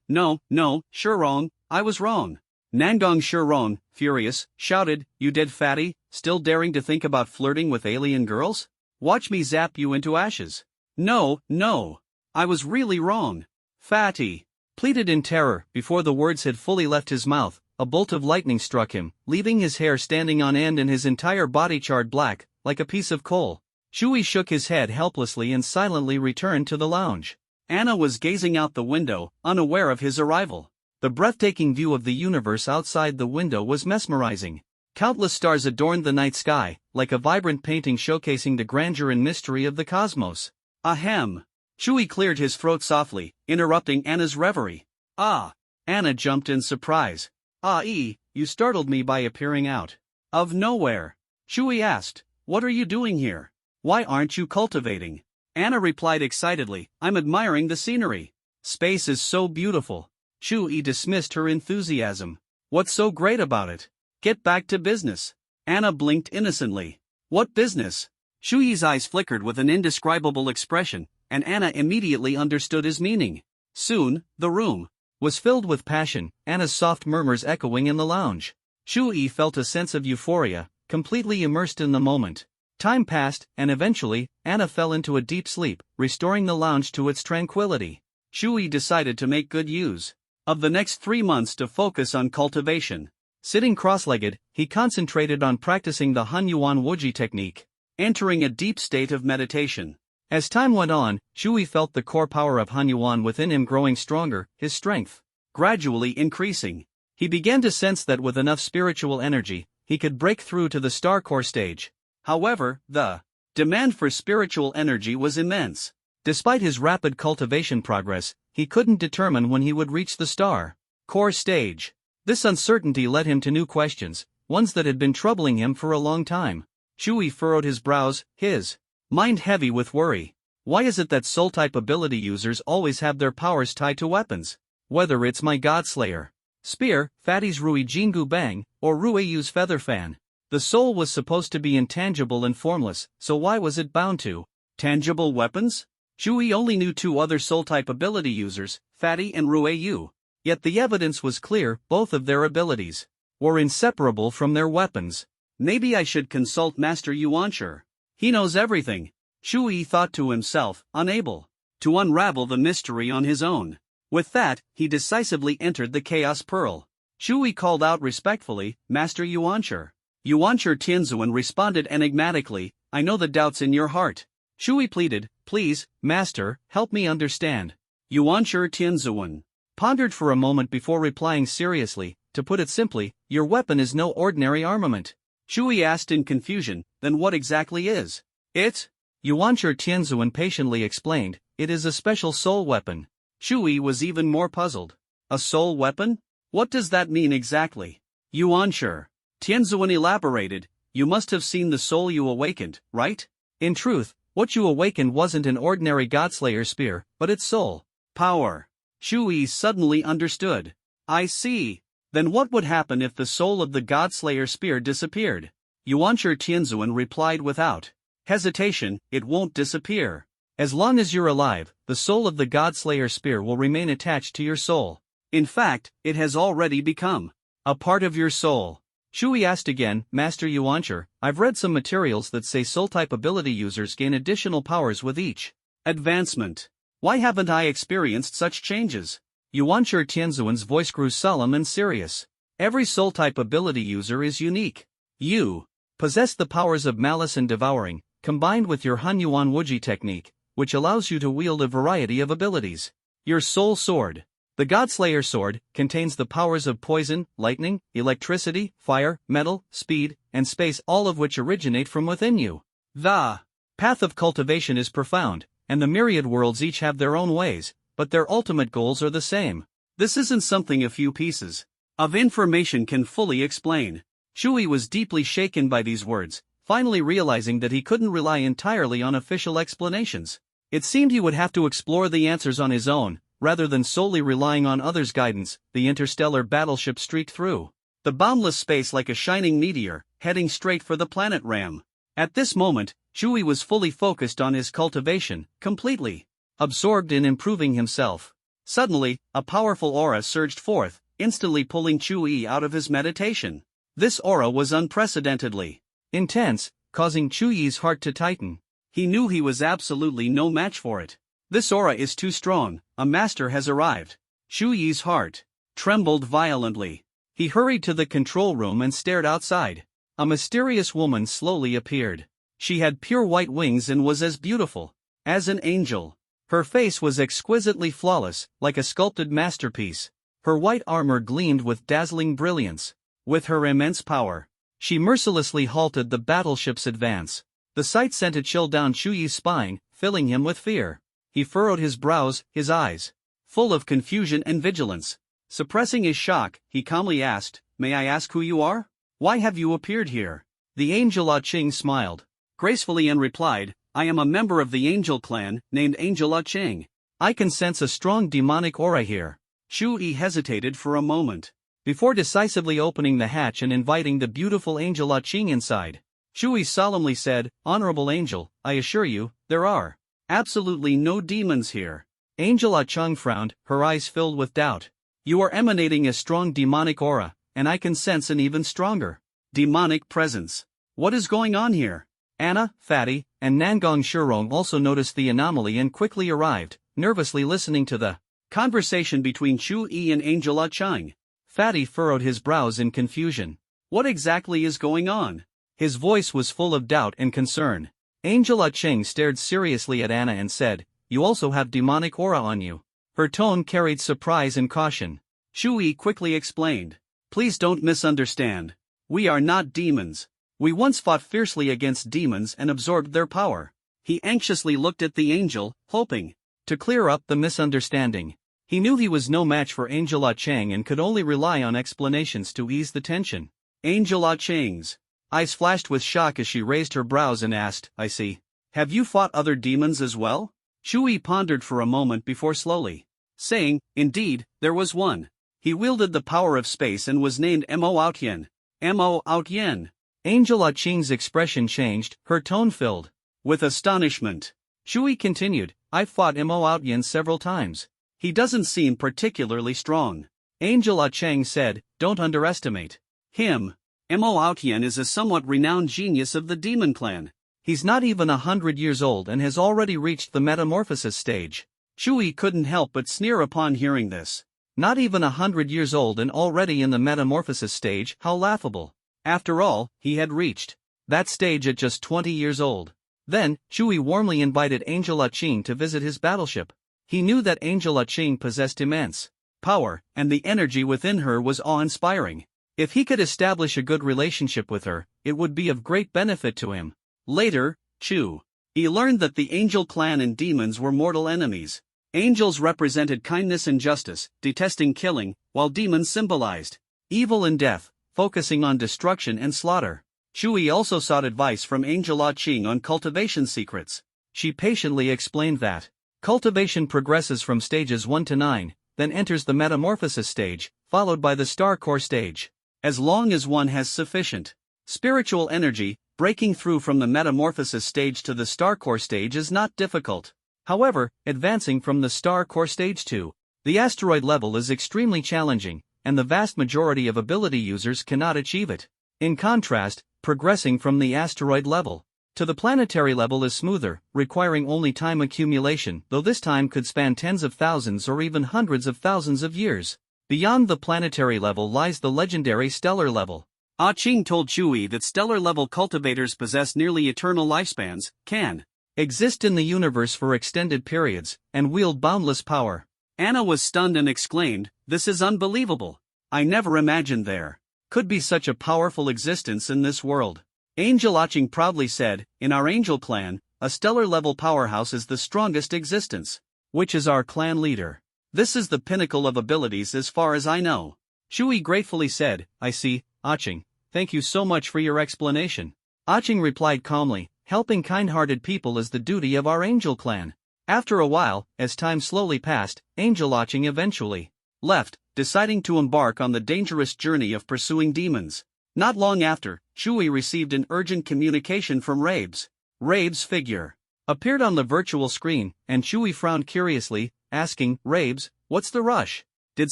no, no, Shurong, I was wrong." Nangong Shurong, furious, shouted, "You dead Fatty, still daring to think about flirting with alien girls? Watch me zap you into ashes." "No, no. I was really wrong." Fatty pleaded in terror. Before the words had fully left his mouth, a bolt of lightning struck him, leaving his hair standing on end and his entire body charred black, like a piece of coal. Shui shook his head helplessly and silently returned to the lounge. Anna was gazing out the window, unaware of his arrival. The breathtaking view of the universe outside the window was mesmerizing. Countless stars adorned the night sky, like a vibrant painting showcasing the grandeur and mystery of the cosmos. Ahem. Shui cleared his throat softly, interrupting Anna's reverie. "Ah!" Anna jumped in surprise. You startled me by appearing out of nowhere." Shui asked, "What are you doing here? Why aren't you cultivating?" Anna replied excitedly, "I'm admiring the scenery. Space is so beautiful." Shui dismissed her enthusiasm. "What's so great about it? Get back to business." Anna blinked innocently. "What business?" Shui's eyes flickered with an indescribable expression, and Anna immediately understood his meaning. Soon, the room was filled with passion, Anna's soft murmurs echoing in the lounge. Shui felt a sense of euphoria, completely immersed in the moment. Time passed, and eventually, Anna fell into a deep sleep, restoring the lounge to its tranquility. Shui decided to make good use of the next 3 months to focus on cultivation. Sitting cross-legged, he concentrated on practicing the Hunyuan Wuji technique, entering a deep state of meditation. As time went on, Shui felt the core power of Hunyuan within him growing stronger, his strength gradually increasing. He began to sense that with enough spiritual energy, he could break through to the star core stage. However, the demand for spiritual energy was immense. Despite his rapid cultivation progress, he couldn't determine when he would reach the star core stage. This uncertainty led him to new questions, ones that had been troubling him for a long time. Shui furrowed his brows, his mind heavy with worry. Why is it that soul-type ability users always have their powers tied to weapons? Whether it's my Godslayer spear, Fatty's Rui Jingu Bang, or Rueyu's Feather Fan, the soul was supposed to be intangible and formless, so why was it bound to tangible weapons? Shui only knew 2 other soul-type ability users, Fatty and Rueyu. Yet the evidence was clear, both of their abilities were inseparable from their weapons. Maybe I should consult Master Yuanshi. He knows everything. Shui thought to himself, unable to unravel the mystery on his own. With that, he decisively entered the Chaos Pearl. Shui called out respectfully, "Master Yuanshi." Yuanshi Tianzuan responded enigmatically, "I know the doubts in your heart." Shui pleaded, "Please, Master, help me understand." Yuanshi Tianzuan pondered for a moment before replying seriously, "To put it simply, your weapon is no ordinary armament." Shui asked in confusion, "Then what exactly is It? Yuanchi Tianzuan patiently explained, it is a special soul weapon. Shui was even more puzzled. A soul weapon? What does that mean exactly? Yuanchi Tianzuan elaborated, you must have seen the soul you awakened, right? In truth, what you awakened wasn't an ordinary Godslayer spear, but its soul power. Shui suddenly understood. I see. Then what would happen if the soul of the Godslayer spear disappeared? Yuanchi Tianzuan replied without hesitation, it won't disappear. As long as you're alive, the soul of the Godslayer spear will remain attached to your soul. In fact, it has already become a part of your soul. Shui asked again, Master Yuanchi, I've read some materials that say soul-type ability users gain additional powers with each advancement. Why haven't I experienced such changes? Yuanchi Tianzuan's voice grew solemn and serious. Every soul-type ability user is unique. You possess the powers of malice and devouring, combined with your Hunyuan Wuji technique, which allows you to wield a variety of abilities. Your soul sword. The Godslayer sword contains the powers of poison, lightning, electricity, fire, metal, speed, and space, all of which originate from within you. The path of cultivation is profound, and the myriad worlds each have their own ways, but their ultimate goals are the same. This isn't something a few pieces of information can fully explain. Shui was deeply shaken by these words, finally realizing that he couldn't rely entirely on official explanations. It seemed he would have to explore the answers on his own, rather than solely relying on others' guidance. The interstellar battleship streaked through the boundless space like a shining meteor, heading straight for the planet Ram. At this moment, Shui was fully focused on his cultivation, completely absorbed in improving himself. Suddenly, a powerful aura surged forth, instantly pulling Shui out of his meditation. This aura was unprecedentedly intense, causing Chuyi's heart to tighten. He knew he was absolutely no match for it. This aura is too strong, a master has arrived. Chuyi's heart trembled violently. He hurried to the control room and stared outside. A mysterious woman slowly appeared. She had pure white wings and was as beautiful as an angel. Her face was exquisitely flawless, like a sculpted masterpiece. Her white armor gleamed with dazzling brilliance. With her immense power, she mercilessly halted the battleship's advance. The sight sent a chill down Chuyi's spine, filling him with fear. He furrowed his brows, his eyes full of confusion and vigilance. Suppressing his shock, he calmly asked, May I ask who you are? Why have you appeared here? The angel Ching smiled gracefully and replied, I am a member of the angel clan, named Angel Ching. I can sense a strong demonic aura here. Shui hesitated for a moment before decisively opening the hatch and inviting the beautiful Angel Ching inside. Shui solemnly said, Honorable Angel, I assure you, there are absolutely no demons here. Angel Ching frowned, her eyes filled with doubt. You are emanating a strong demonic aura, and I can sense an even stronger demonic presence. What is going on here? Anna, Fatty, and Nangong Shurong also noticed the anomaly and quickly arrived, nervously listening to the conversation between Shui and Angel Ching. Fatty furrowed his brows in confusion. What exactly is going on? His voice was full of doubt and concern. Angel Ching stared seriously at Anna and said, You also have demonic aura on you. Her tone carried surprise and caution. Shui quickly explained. Please don't misunderstand. We are not demons. We once fought fiercely against demons and absorbed their power. He anxiously looked at the angel, hoping to clear up the misunderstanding. He knew he was no match for Angel Ching and could only rely on explanations to ease the tension. Angel Ching's eyes flashed with shock as she raised her brows and asked, I see. Have you fought other demons as well? Shui pondered for a moment before slowly saying, Indeed, there was one. He wielded the power of space and was named Mo Outyen. Mo Outyen. Angel Ching's expression changed, her tone filled with astonishment. Shui continued, I've fought Mo Outyen several times. He doesn't seem particularly strong. Angel Ching said, Don't underestimate him. Mo Outyen is a somewhat renowned genius of the demon clan. He's not even 100 years old and has already reached the metamorphosis stage. Shui couldn't help but sneer upon hearing this. Not even 100 years old and already in the metamorphosis stage, how laughable. After all, he had reached that stage at just 20 years old. Then, Shui warmly invited Angel Ching to visit his battleship. He knew that Angel Ching possessed immense power, and the energy within her was awe-inspiring. If he could establish a good relationship with her, it would be of great benefit to him. Later, Chu. He learned that the angel clan and demons were mortal enemies. Angels represented kindness and justice, detesting killing, while demons symbolized evil and death, focusing on destruction and slaughter. Shui also sought advice from Angel Ah Ching on cultivation secrets. She patiently explained that cultivation progresses from stages 1 to 9, then enters the metamorphosis stage, followed by the star core stage. As long as one has sufficient spiritual energy, breaking through from the metamorphosis stage to the star core stage is not difficult. However, advancing from the star core stage to the asteroid level is extremely challenging, and the vast majority of ability users cannot achieve it. In contrast, progressing from the asteroid level to the planetary level is smoother, requiring only time accumulation, though this time could span tens of thousands or even hundreds of thousands of years. Beyond the planetary level lies the legendary stellar level. Ah Ching told Chui that stellar-level cultivators possess nearly eternal lifespans, can exist in the universe for extended periods, and wield boundless power. Anna was stunned and exclaimed, "This is unbelievable. I never imagined there could be such a powerful existence in this world." Angel Ah Ching proudly said, "In our angel clan, a stellar-level powerhouse is the strongest existence, which is our clan leader. This is the pinnacle of abilities as far as I know." Chui gratefully said, "I see, Ah Ching. Thank you so much for your explanation." Ah Ching replied calmly, "Helping kind-hearted people is the duty of our angel clan." After a while, as time slowly passed, Angel Ah Ching eventually left, deciding to embark on the dangerous journey of pursuing demons. Not long after, Chui received an urgent communication from Rabes. Rabes' figure appeared on the virtual screen, and Chui frowned curiously, asking, "Rabes, what's the rush? Did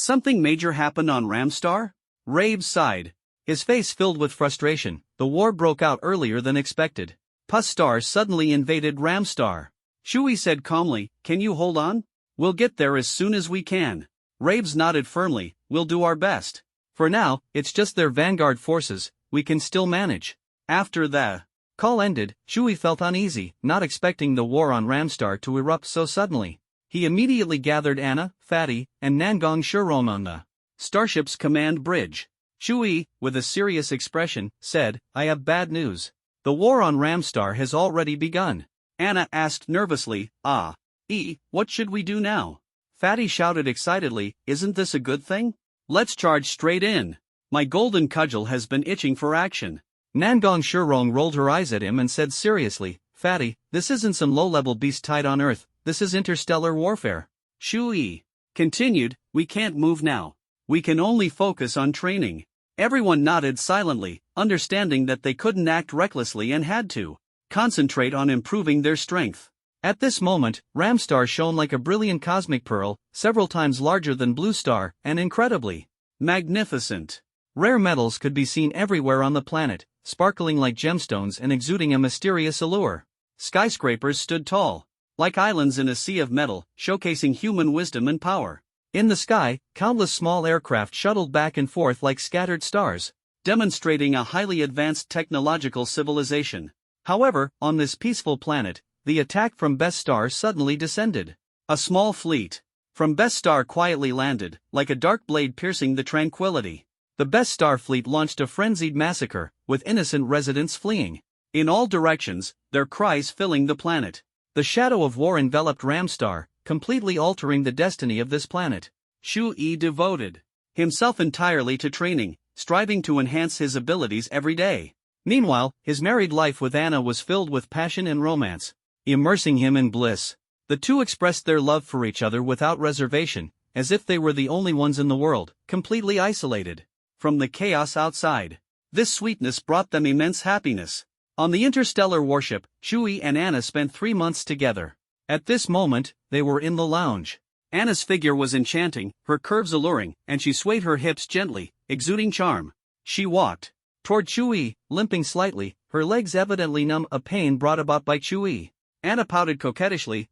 something major happen on Ramstar?" Rabes sighed, his face filled with frustration. The war broke out earlier than expected. Pus Star suddenly invaded Ramstar. Chui said calmly, "Can you hold on? We'll get there as soon as we can." Rabes nodded firmly, "We'll do our best. For now, it's just their vanguard forces, we can still manage." After the call ended, Chui felt uneasy, not expecting the war on Ramstar to erupt so suddenly. He immediately gathered Anna, Fatty, and Nangong Shurong on the starship's command bridge. Chui, with a serious expression, said, "I have bad news. The war on Ramstar has already begun." Anna asked nervously, what should we do now?" Fatty shouted excitedly, "Isn't this a good thing? Let's charge straight in. My golden cudgel has been itching for action." Nangong Shurong rolled her eyes at him and said seriously, "Fatty, this isn't some low-level beast tied on Earth, this is interstellar warfare." Chui continued, "We can't move now. We can only focus on training." Everyone nodded silently, understanding that they couldn't act recklessly and had to concentrate on improving their strength. At this moment, Ramstar shone like a brilliant cosmic pearl, several times larger than Blue Star, and incredibly magnificent. Rare metals could be seen everywhere on the planet, sparkling like gemstones and exuding a mysterious allure. Skyscrapers stood tall, like islands in a sea of metal, showcasing human wisdom and power. In the sky, countless small aircraft shuttled back and forth like scattered stars, demonstrating a highly advanced technological civilization. However, on this peaceful planet, the attack from Best Star suddenly descended. A small fleet from Best Star quietly landed, like a dark blade piercing the tranquility. The Best Star fleet launched a frenzied massacre, with innocent residents fleeing in all directions, their cries filling the planet. The shadow of war enveloped Ramstar, completely altering the destiny of this planet. Chui devoted himself entirely to training, striving to enhance his abilities every day. Meanwhile, his married life with Anna was filled with passion and romance, immersing him in bliss. The two expressed their love for each other without reservation, as if they were the only ones in the world, completely isolated from the chaos outside. This sweetness brought them immense happiness. On the interstellar warship, Chui and Anna spent 3 months together. At this moment, they were in the lounge. Anna's figure was enchanting, her curves alluring, and she swayed her hips gently, exuding charm. She walked toward Chui, limping slightly, her legs evidently numb, a pain brought about by Chui. Anna pouted coquettishly,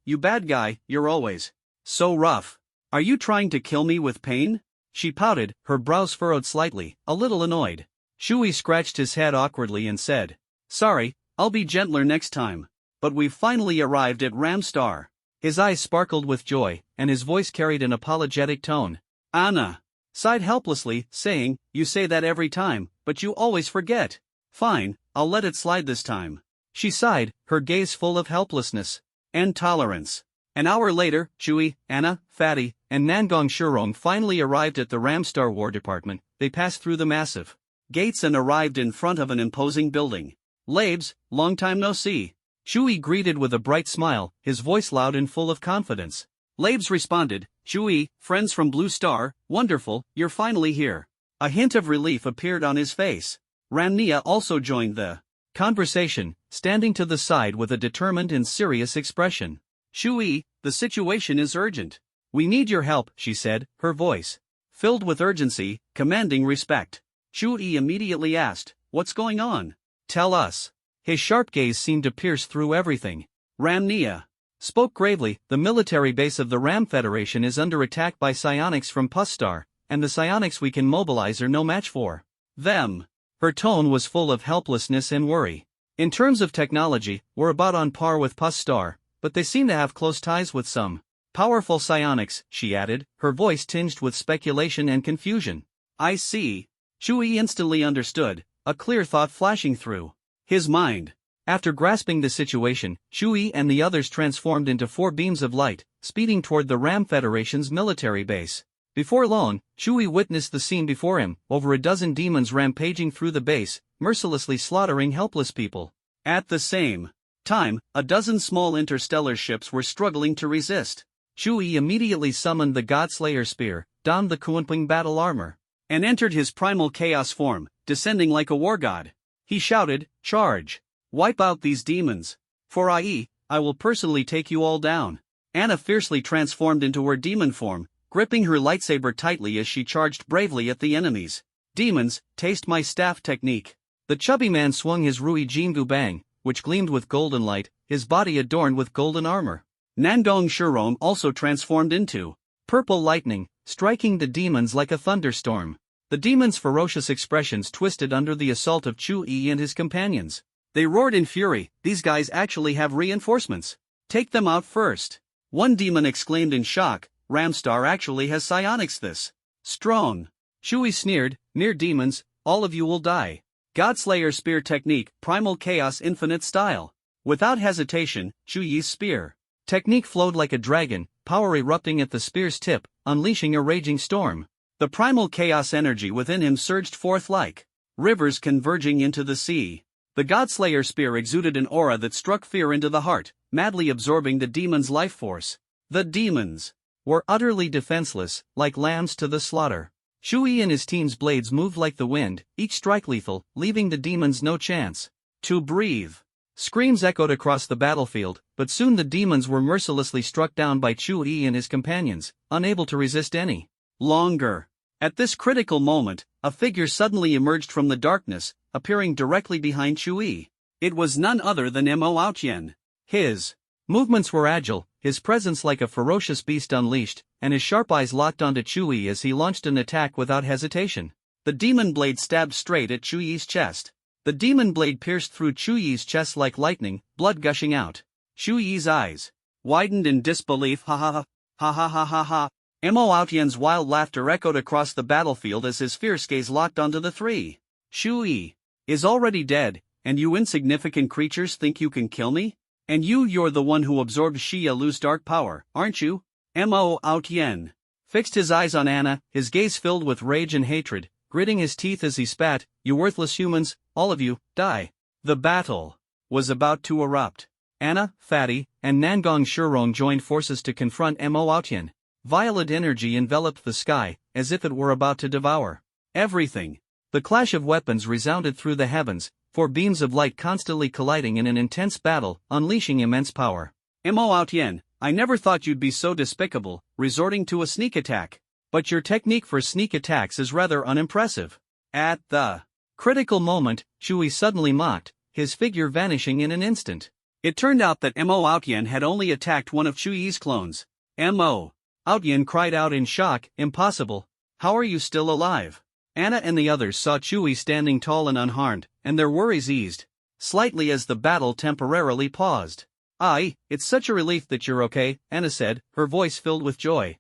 "You bad guy, you're always so rough. Are you trying to kill me with pain?" She pouted, her brows furrowed slightly, a little annoyed. Chui scratched his head awkwardly and said, "Sorry, I'll be gentler next time. But we've finally arrived at Ramstar." His eyes sparkled with joy, and his voice carried an apologetic tone. Anna sighed helplessly, saying, "You say that every time, but you always forget." "Fine, I'll let it slide this time." She sighed, her gaze full of helplessness and tolerance. An hour later, Chui, Anna, Fatty, and Nangong Shurong finally arrived at the Ramstar War Department. They passed through the massive gates and arrived in front of an imposing building. Labes, long time no see. Chui greeted with a bright smile, his voice loud and full of confidence. Labes responded, Chui, friends from Blue Star, wonderful, you're finally here. A hint of relief appeared on his face. Ramnia also joined the conversation, standing to the side with a determined and serious expression. Chui, the situation is urgent. We need your help, she said, her voice filled with urgency, commanding respect. Chui immediately asked, what's going on? Tell us. His sharp gaze seemed to pierce through everything. Ramnia spoke gravely, the military base of the Ram Federation is under attack by psionics from Pusstar, and the psionics we can mobilize are no match for them. Her tone was full of helplessness and worry. In terms of technology, we're about on par with Pusstar, but they seem to have close ties with some powerful psionics, she added, her voice tinged with speculation and confusion. I see. Chui instantly understood, a clear thought flashing through his mind. After grasping the situation, Chui and the others transformed into 4 beams of light, speeding toward the Ram Federation's military base. Before long, Chui witnessed the scene before him, over a dozen demons rampaging through the base, mercilessly slaughtering helpless people. At the same time, a dozen small interstellar ships were struggling to resist. Chui immediately summoned the Godslayer Spear, donned the Kuanping battle armor, and entered his primal chaos form, descending like a war god. He shouted, charge! Wipe out these demons. For I will personally take you all down. Anna fiercely transformed into her demon form, gripping her lightsaber tightly as she charged bravely at the enemies. Demons, taste my staff technique. The chubby man swung his Rui Jingu Bang, which gleamed with golden light, his body adorned with golden armor. Nandong Shurong also transformed into purple lightning, striking the demons like a thunderstorm. The demons' ferocious expressions twisted under the assault of Chui and his companions. They roared in fury, these guys actually have reinforcements. Take them out first. One demon exclaimed in shock, Ramstar actually has psionics this strong. Chui sneered, mere demons, all of you will die. Godslayer Spear technique, primal chaos infinite style. Without hesitation, Chuyi's spear technique flowed like a dragon, power erupting at the spear's tip, unleashing a raging storm. The primal chaos energy within him surged forth like rivers converging into the sea. The Godslayer Spear exuded an aura that struck fear into the heart, madly absorbing the demon's life force. The demons were utterly defenseless, like lambs to the slaughter. Chui and his team's blades moved like the wind, each strike lethal, leaving the demons no chance to breathe. Screams echoed across the battlefield, but soon the demons were mercilessly struck down by Chui and his companions, unable to resist any longer. At this critical moment, a figure suddenly emerged from the darkness, appearing directly behind Chui. It was none other than Mo Outyen. His movements were agile, his presence like a ferocious beast unleashed, and his sharp eyes locked onto Chui as he launched an attack without hesitation. The demon blade stabbed straight at Chuyi's chest. The demon blade pierced through Chuyi's chest like lightning, blood gushing out. Chuyi's eyes widened in disbelief. Ha ha ha, ha ha ha ha ha. Mo Outyen's wild laughter echoed across the battlefield as his fierce gaze locked onto the 3. Chui is already dead, and you insignificant creatures think you can kill me? And you're the one who absorbed Xia Lu's dark power, aren't you? Mo Outyen fixed his eyes on Anna, his gaze filled with rage and hatred, gritting his teeth as he spat, you worthless humans, all of you, die. The battle was about to erupt. Anna, Fatty, and Nangong Shurong joined forces to confront Mo Outyen. Violet energy enveloped the sky, as if it were about to devour everything. The clash of weapons resounded through the heavens, 4 beams of light constantly colliding in an intense battle, unleashing immense power. Mo Outyen, I never thought you'd be so despicable, resorting to a sneak attack. But your technique for sneak attacks is rather unimpressive. At the critical moment, Chui suddenly mocked, his figure vanishing in an instant. It turned out that Mo Outyen had only attacked one of Chuyi's clones. Mo Outyen cried out in shock, impossible. How are you still alive? Anna and the others saw Chui standing tall and unharmed, and their worries eased slightly as the battle temporarily paused. It's such a relief that you're okay, Anna said, her voice filled with joy.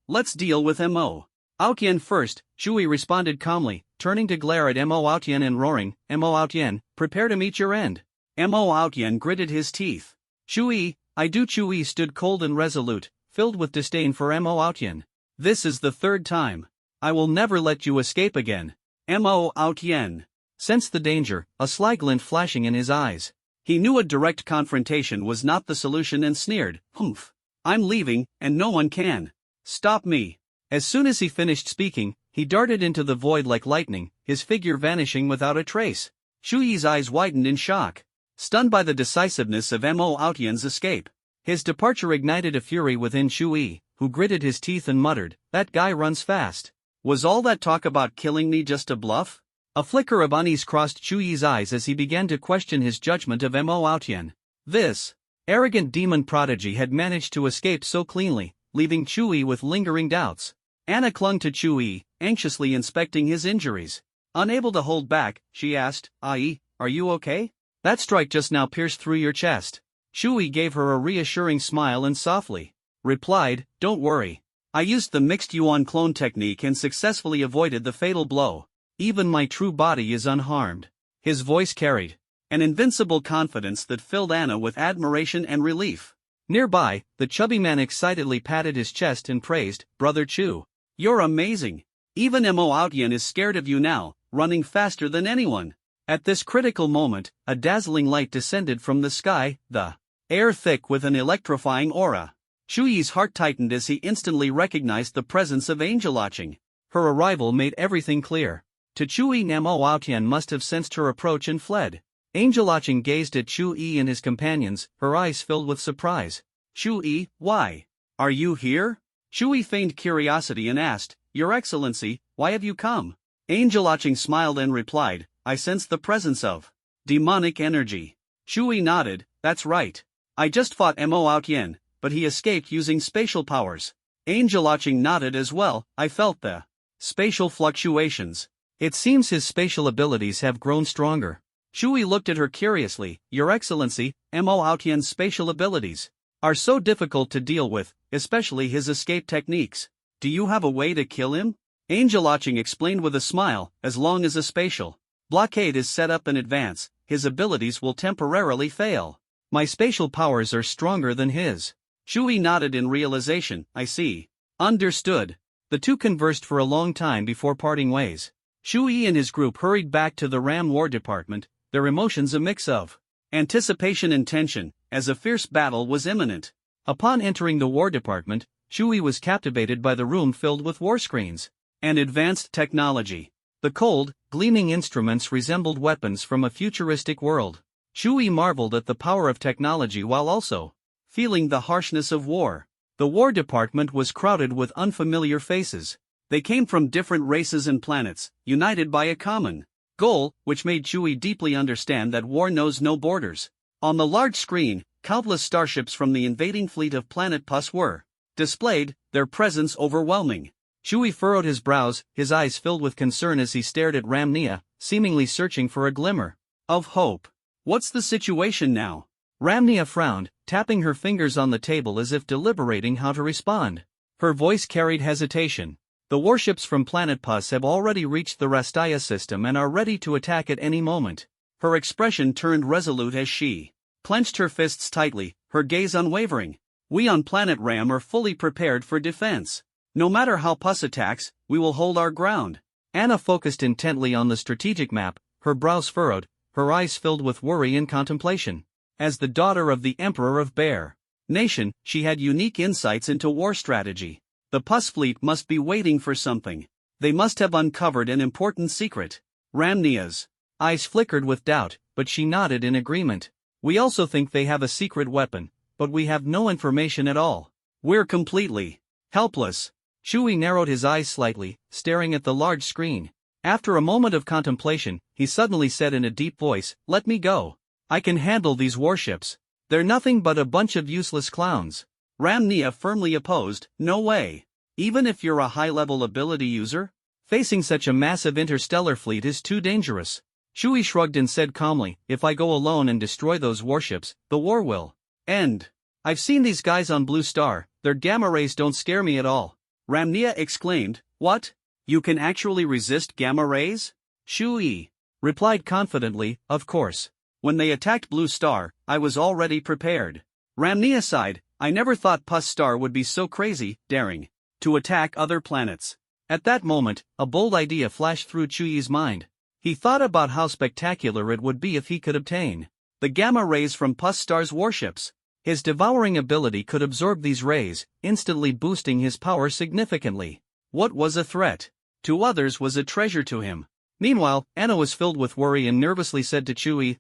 Let's deal with Mo Outyen first, Chui responded calmly, turning to glare at Mo Outyen and roaring, Mo Outyen, prepare to meet your end. Mo Outyen gritted his teeth. Chui, I do. Chui stood cold and resolute, filled with disdain for Mo Outyen. This is the third time. I will never let you escape again. Mo Outyen sensed the danger, a sly glint flashing in his eyes. He knew a direct confrontation was not the solution and sneered, "Humph. I'm leaving, and no one can stop me." As soon as he finished speaking, he darted into the void like lightning, his figure vanishing without a trace. Chui's eyes widened in shock, stunned by the decisiveness of Mo Outyen's escape. His departure ignited a fury within Chui, who gritted his teeth and muttered, "That guy runs fast. Was all that talk about killing me just a bluff?" A flicker of unease crossed Chui's eyes as he began to question his judgment of Mo Outyen. This arrogant demon prodigy had managed to escape so cleanly, leaving Chui with lingering doubts. Anna clung to Chui, anxiously inspecting his injuries. Unable to hold back, she asked, "Ai, are you okay? That strike just now pierced through your chest." Chui gave her a reassuring smile and softly replied, "Don't worry. I used the mixed Yuan clone technique and successfully avoided the fatal blow. Even my true body is unharmed." His voice carried an invincible confidence that filled Anna with admiration and relief. Nearby, the chubby man excitedly patted his chest and praised, "Brother Chu, you're amazing. Even Mo Outyen is scared of you now, running faster than anyone." At this critical moment, a dazzling light descended from the sky, the air thick with an electrifying aura. Chui's heart tightened as he instantly recognized the presence of Angel Laching. Her arrival made everything clear. To Chui, Mo Outyen must have sensed her approach and fled. Angel Laching gazed at Chui and his companions, her eyes filled with surprise. "Chui, why are you here?" Chui feigned curiosity and asked, "Your Excellency, why have you come?" Angel Laching smiled and replied, "I sense the presence of demonic energy." Chui nodded, "That's right. I just fought Mo Outyen, but he escaped using spatial powers." Angel Laching nodded as well, "I felt the spatial fluctuations. It seems his spatial abilities have grown stronger." Chui looked at her curiously, "Your Excellency, Mo Outyen's spatial abilities are so difficult to deal with, especially his escape techniques. Do you have a way to kill him?" Angel Laching explained with a smile, "As long as a spatial blockade is set up in advance, his abilities will temporarily fail. My spatial powers are stronger than his." Chui nodded in realization, "I see. Understood." The two conversed for a long time before parting ways. Chui and his group hurried back to the Ram War Department, their emotions a mix of anticipation and tension, as a fierce battle was imminent. Upon entering the War Department, Chui was captivated by the room filled with war screens and advanced technology. The cold, gleaming instruments resembled weapons from a futuristic world. Chui marveled at the power of technology while also feeling the harshness of war. The War Department was crowded with unfamiliar faces. They came from different races and planets, united by a common goal, which made Chui deeply understand that war knows no borders. On the large screen, countless starships from the invading fleet of Planet Pus were displayed, their presence overwhelming. Chui furrowed his brows, his eyes filled with concern as he stared at Ramnia, seemingly searching for a glimmer of hope. "What's the situation now?" Ramnia frowned, tapping her fingers on the table as if deliberating how to respond. Her voice carried hesitation. "The warships from Planet Pus have already reached the Rastaya system and are ready to attack at any moment." Her expression turned resolute as she clenched her fists tightly, her gaze unwavering. "We on Planet Ram are fully prepared for defense. No matter how Pus attacks, we will hold our ground." Anna focused intently on the strategic map, her brows furrowed, her eyes filled with worry and contemplation. As the daughter of the Emperor of Bear Nation, she had unique insights into war strategy. The Pus fleet must be waiting for something. They must have uncovered an important secret. Ramnia's eyes flickered with doubt, but she nodded in agreement. "We also think they have a secret weapon, but we have no information at all. We're completely helpless." Chui narrowed his eyes slightly, staring at the large screen. After a moment of contemplation, he suddenly said in a deep voice, "Let me go. I can handle these warships. They're nothing but a bunch of useless clowns." Ramnia firmly opposed, "No way. Even if you're a high-level ability user, facing such a massive interstellar fleet is too dangerous." Chui shrugged and said calmly, "If I go alone and destroy those warships, the war will end. I've seen these guys on Blue Star, their gamma rays don't scare me at all." Ramnia exclaimed, "What? You can actually resist gamma rays?" Chui replied confidently, "Of course. When they attacked Blue Star, I was already prepared. Ramnia sighed, I never thought Pus Star would be so crazy, daring to attack other planets. At that moment, a bold idea flashed through Chuyi's mind. He thought about how spectacular it would be if he could obtain the gamma rays from Pus Star's warships. His devouring ability could absorb these rays, instantly boosting his power significantly. What was a threat to others was a treasure to him. Meanwhile, Anna was filled with worry and nervously said to Chuyi,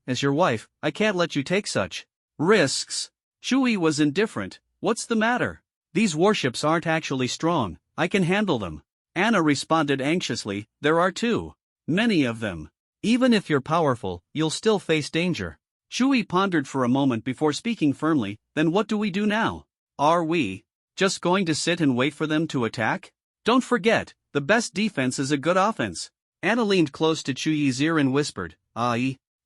as your wife, I can't let you take such risks. Chuyi was indifferent. What's the matter? These warships aren't actually strong, I can handle them. Anna responded anxiously, there are too many of them. Even if you're powerful, you'll still face danger. Chuyi pondered for a moment before speaking firmly, then what do we do now? Are we just going to sit and wait for them to attack? Don't forget, the best defense is a good offense. Anna leaned close to Chuyi's ear and whispered,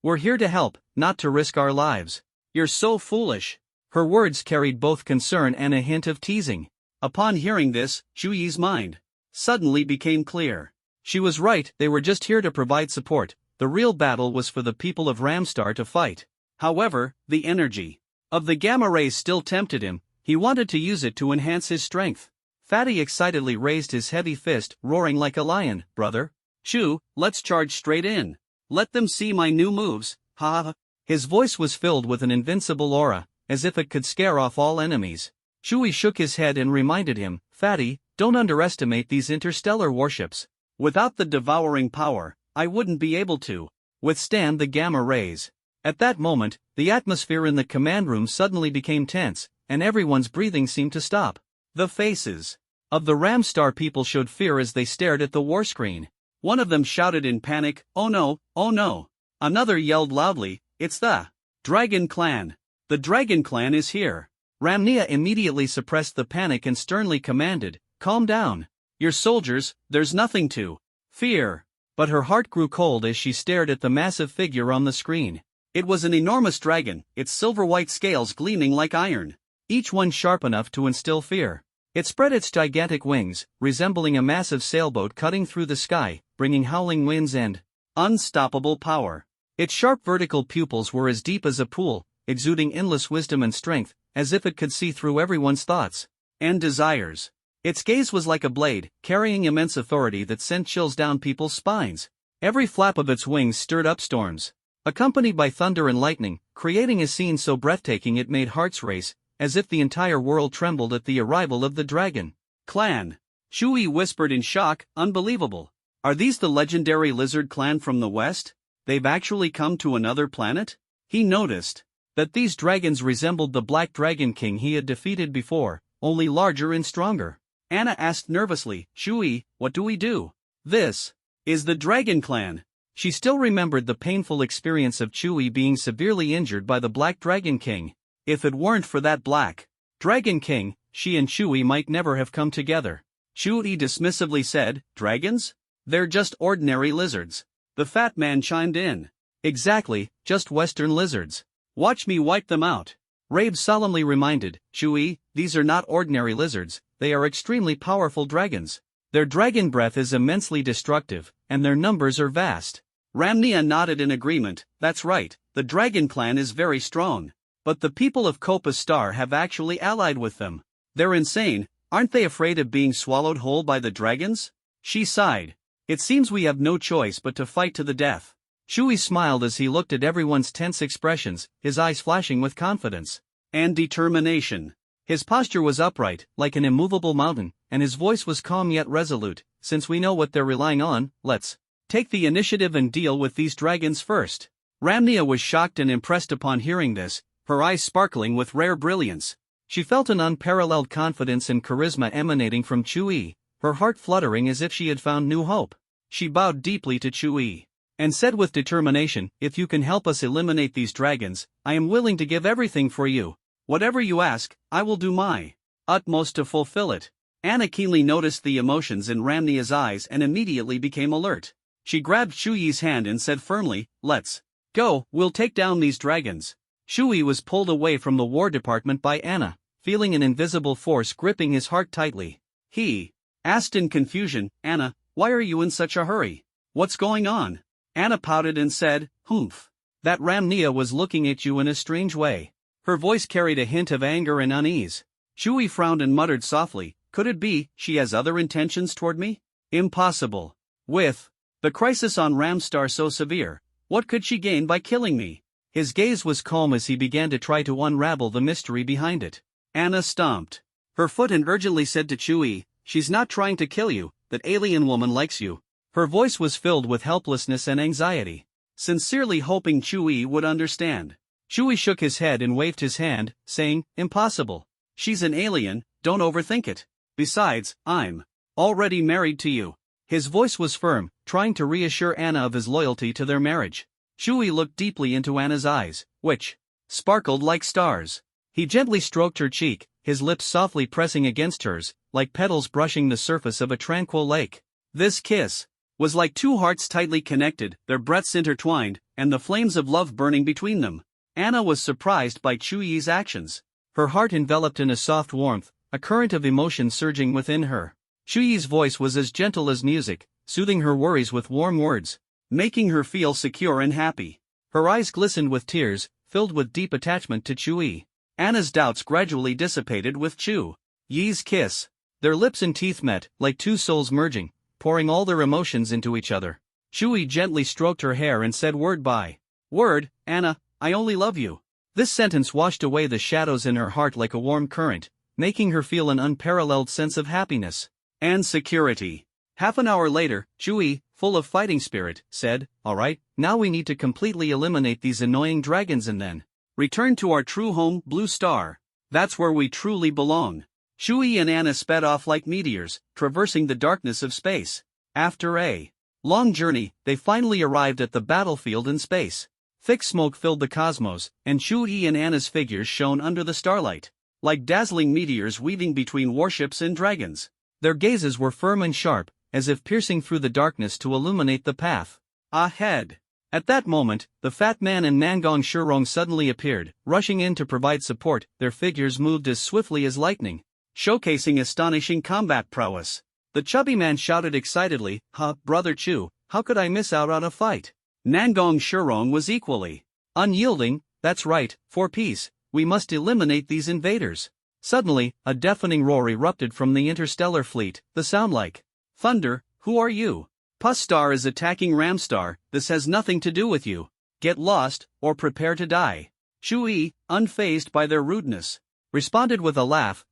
we're here to help, not to risk our lives. You're so foolish. Her words carried both concern and a hint of teasing. Upon hearing this, Chuyi's mind suddenly became clear. She was right, they were just here to provide support. The real battle was for the people of Ramstar to fight. However, the energy of the gamma rays still tempted him. He wanted to use it to enhance his strength. Fatty excitedly raised his heavy fist, roaring like a lion. Brother Chu, let's charge straight in. Let them see my new moves, ha. His voice was filled with an invincible aura, as if it could scare off all enemies. Chuyi shook his head and reminded him, Fatty, don't underestimate these interstellar warships. Without the devouring power, I wouldn't be able to withstand the gamma rays. At that moment, the atmosphere in the command room suddenly became tense, and everyone's breathing seemed to stop. The faces of the Ramstar people showed fear as they stared at the war screen. One of them shouted in panic, oh no, oh no. Another yelled loudly, it's the Dragon Clan. The Dragon Clan is here. Ramnia immediately suppressed the panic and sternly commanded, calm down. Your soldiers, there's nothing to fear. But her heart grew cold as she stared at the massive figure on the screen. It was an enormous dragon, its silver-white scales gleaming like iron, each one sharp enough to instill fear. It spread its gigantic wings, resembling a massive sailboat cutting through the sky, bringing howling winds and unstoppable power. Its sharp vertical pupils were as deep as a pool, exuding endless wisdom and strength, as if it could see through everyone's thoughts and desires. Its gaze was like a blade, carrying immense authority that sent chills down people's spines. Every flap of its wings stirred up storms, accompanied by thunder and lightning, creating a scene so breathtaking it made hearts race, as if the entire world trembled at the arrival of the Dragon Clan. Chuyi whispered in shock, unbelievable. Are these the legendary lizard clan from the west? They've actually come to another planet? He noticed that these dragons resembled the Black Dragon King he had defeated before, only larger and stronger. Anna asked nervously, Chuyi, what do we do? This is the Dragon Clan. She still remembered the painful experience of Chuyi being severely injured by the Black Dragon King. If it weren't for that Black Dragon King, she and Chuyi might never have come together. Chuyi dismissively said, dragons? They're just ordinary lizards. The fat man chimed in. Exactly, just Western lizards. Watch me wipe them out. Rabe solemnly reminded, Chuyi, these are not ordinary lizards, they are extremely powerful dragons. Their dragon breath is immensely destructive, and their numbers are vast. Ramnia nodded in agreement, that's right, the Dragon Clan is very strong. But the people of Copa Star have actually allied with them. They're insane, aren't they afraid of being swallowed whole by the dragons? She sighed. It seems we have no choice but to fight to the death. Chuyi smiled as he looked at everyone's tense expressions, his eyes flashing with confidence and determination. His posture was upright, like an immovable mountain, and his voice was calm yet resolute. Since we know what they're relying on, let's take the initiative and deal with these dragons first. Ramnia was shocked and impressed upon hearing this, her eyes sparkling with rare brilliance. She felt an unparalleled confidence and charisma emanating from Chuyi, her heart fluttering as if she had found new hope. She bowed deeply to Chuyi and said with determination, if you can help us eliminate these dragons, I am willing to give everything for you. Whatever you ask, I will do my utmost to fulfill it. Anna keenly noticed the emotions in Ramnia's eyes and immediately became alert. She grabbed Chuyi's hand and said firmly, let's go, we'll take down these dragons. Chuyi was pulled away from the War Department by Anna, feeling an invisible force gripping his heart tightly. He asked in confusion, Anna, why are you in such a hurry? What's going on? Anna pouted and said, humph. That Ramnia was looking at you in a strange way. Her voice carried a hint of anger and unease. Chewie frowned and muttered softly, could it be she has other intentions toward me? Impossible. With the crisis on Ramstar so severe, what could she gain by killing me? His gaze was calm as he began to try to unravel the mystery behind it. Anna stomped her foot and urgently said to Chewie, she's not trying to kill you, that alien woman likes you. Her voice was filled with helplessness and anxiety, sincerely hoping Chewie would understand. Chewie shook his head and waved his hand, saying, impossible. She's an alien, don't overthink it. Besides, I'm already married to you. His voice was firm, trying to reassure Anna of his loyalty to their marriage. Chewie looked deeply into Anna's eyes, which sparkled like stars. He gently stroked her cheek, his lips softly pressing against hers, like petals brushing the surface of a tranquil lake. This kiss was like two hearts tightly connected, their breaths intertwined, and the flames of love burning between them. Anna was surprised by Chewie's actions. Her heart enveloped in a soft warmth, a current of emotion surging within her. Chewie's voice was as gentle as music, soothing her worries with warm words, making her feel secure and happy. Her eyes glistened with tears, filled with deep attachment to Chewie. Anna's doubts gradually dissipated with Chew Yi's kiss. Their lips and teeth met, like two souls merging, pouring all their emotions into each other. Chewie gently stroked her hair and said word by word, Anna, I only love you. This sentence washed away the shadows in her heart like a warm current, making her feel an unparalleled sense of happiness and security. Half an hour later, Chewie, full of fighting spirit, said, all right, now we need to completely eliminate these annoying dragons and then return to our true home, Blue Star. That's where we truly belong. Chewie and Anna sped off like meteors, traversing the darkness of space. After a long journey, they finally arrived at the battlefield in space. Thick smoke filled the cosmos, and Chewie and Anna's figures shone under the starlight, like dazzling meteors weaving between warships and dragons. Their gazes were firm and sharp, as if piercing through the darkness to illuminate the path ahead. At that moment, the Fat Man and Nangong Shurong suddenly appeared, rushing in to provide support. Their figures moved as swiftly as lightning, showcasing astonishing combat prowess. The chubby man shouted excitedly, Brother Chew, how could I miss out on a fight? Nangong Shurong was equally unyielding, that's right, for peace, we must eliminate these invaders. Suddenly, a deafening roar erupted from the interstellar fleet, the sound like thunder. Who are you? Puss Star is attacking Ramstar, this has nothing to do with you. Get lost, or prepare to die. Chewie, unfazed by their rudeness, responded with a laugh,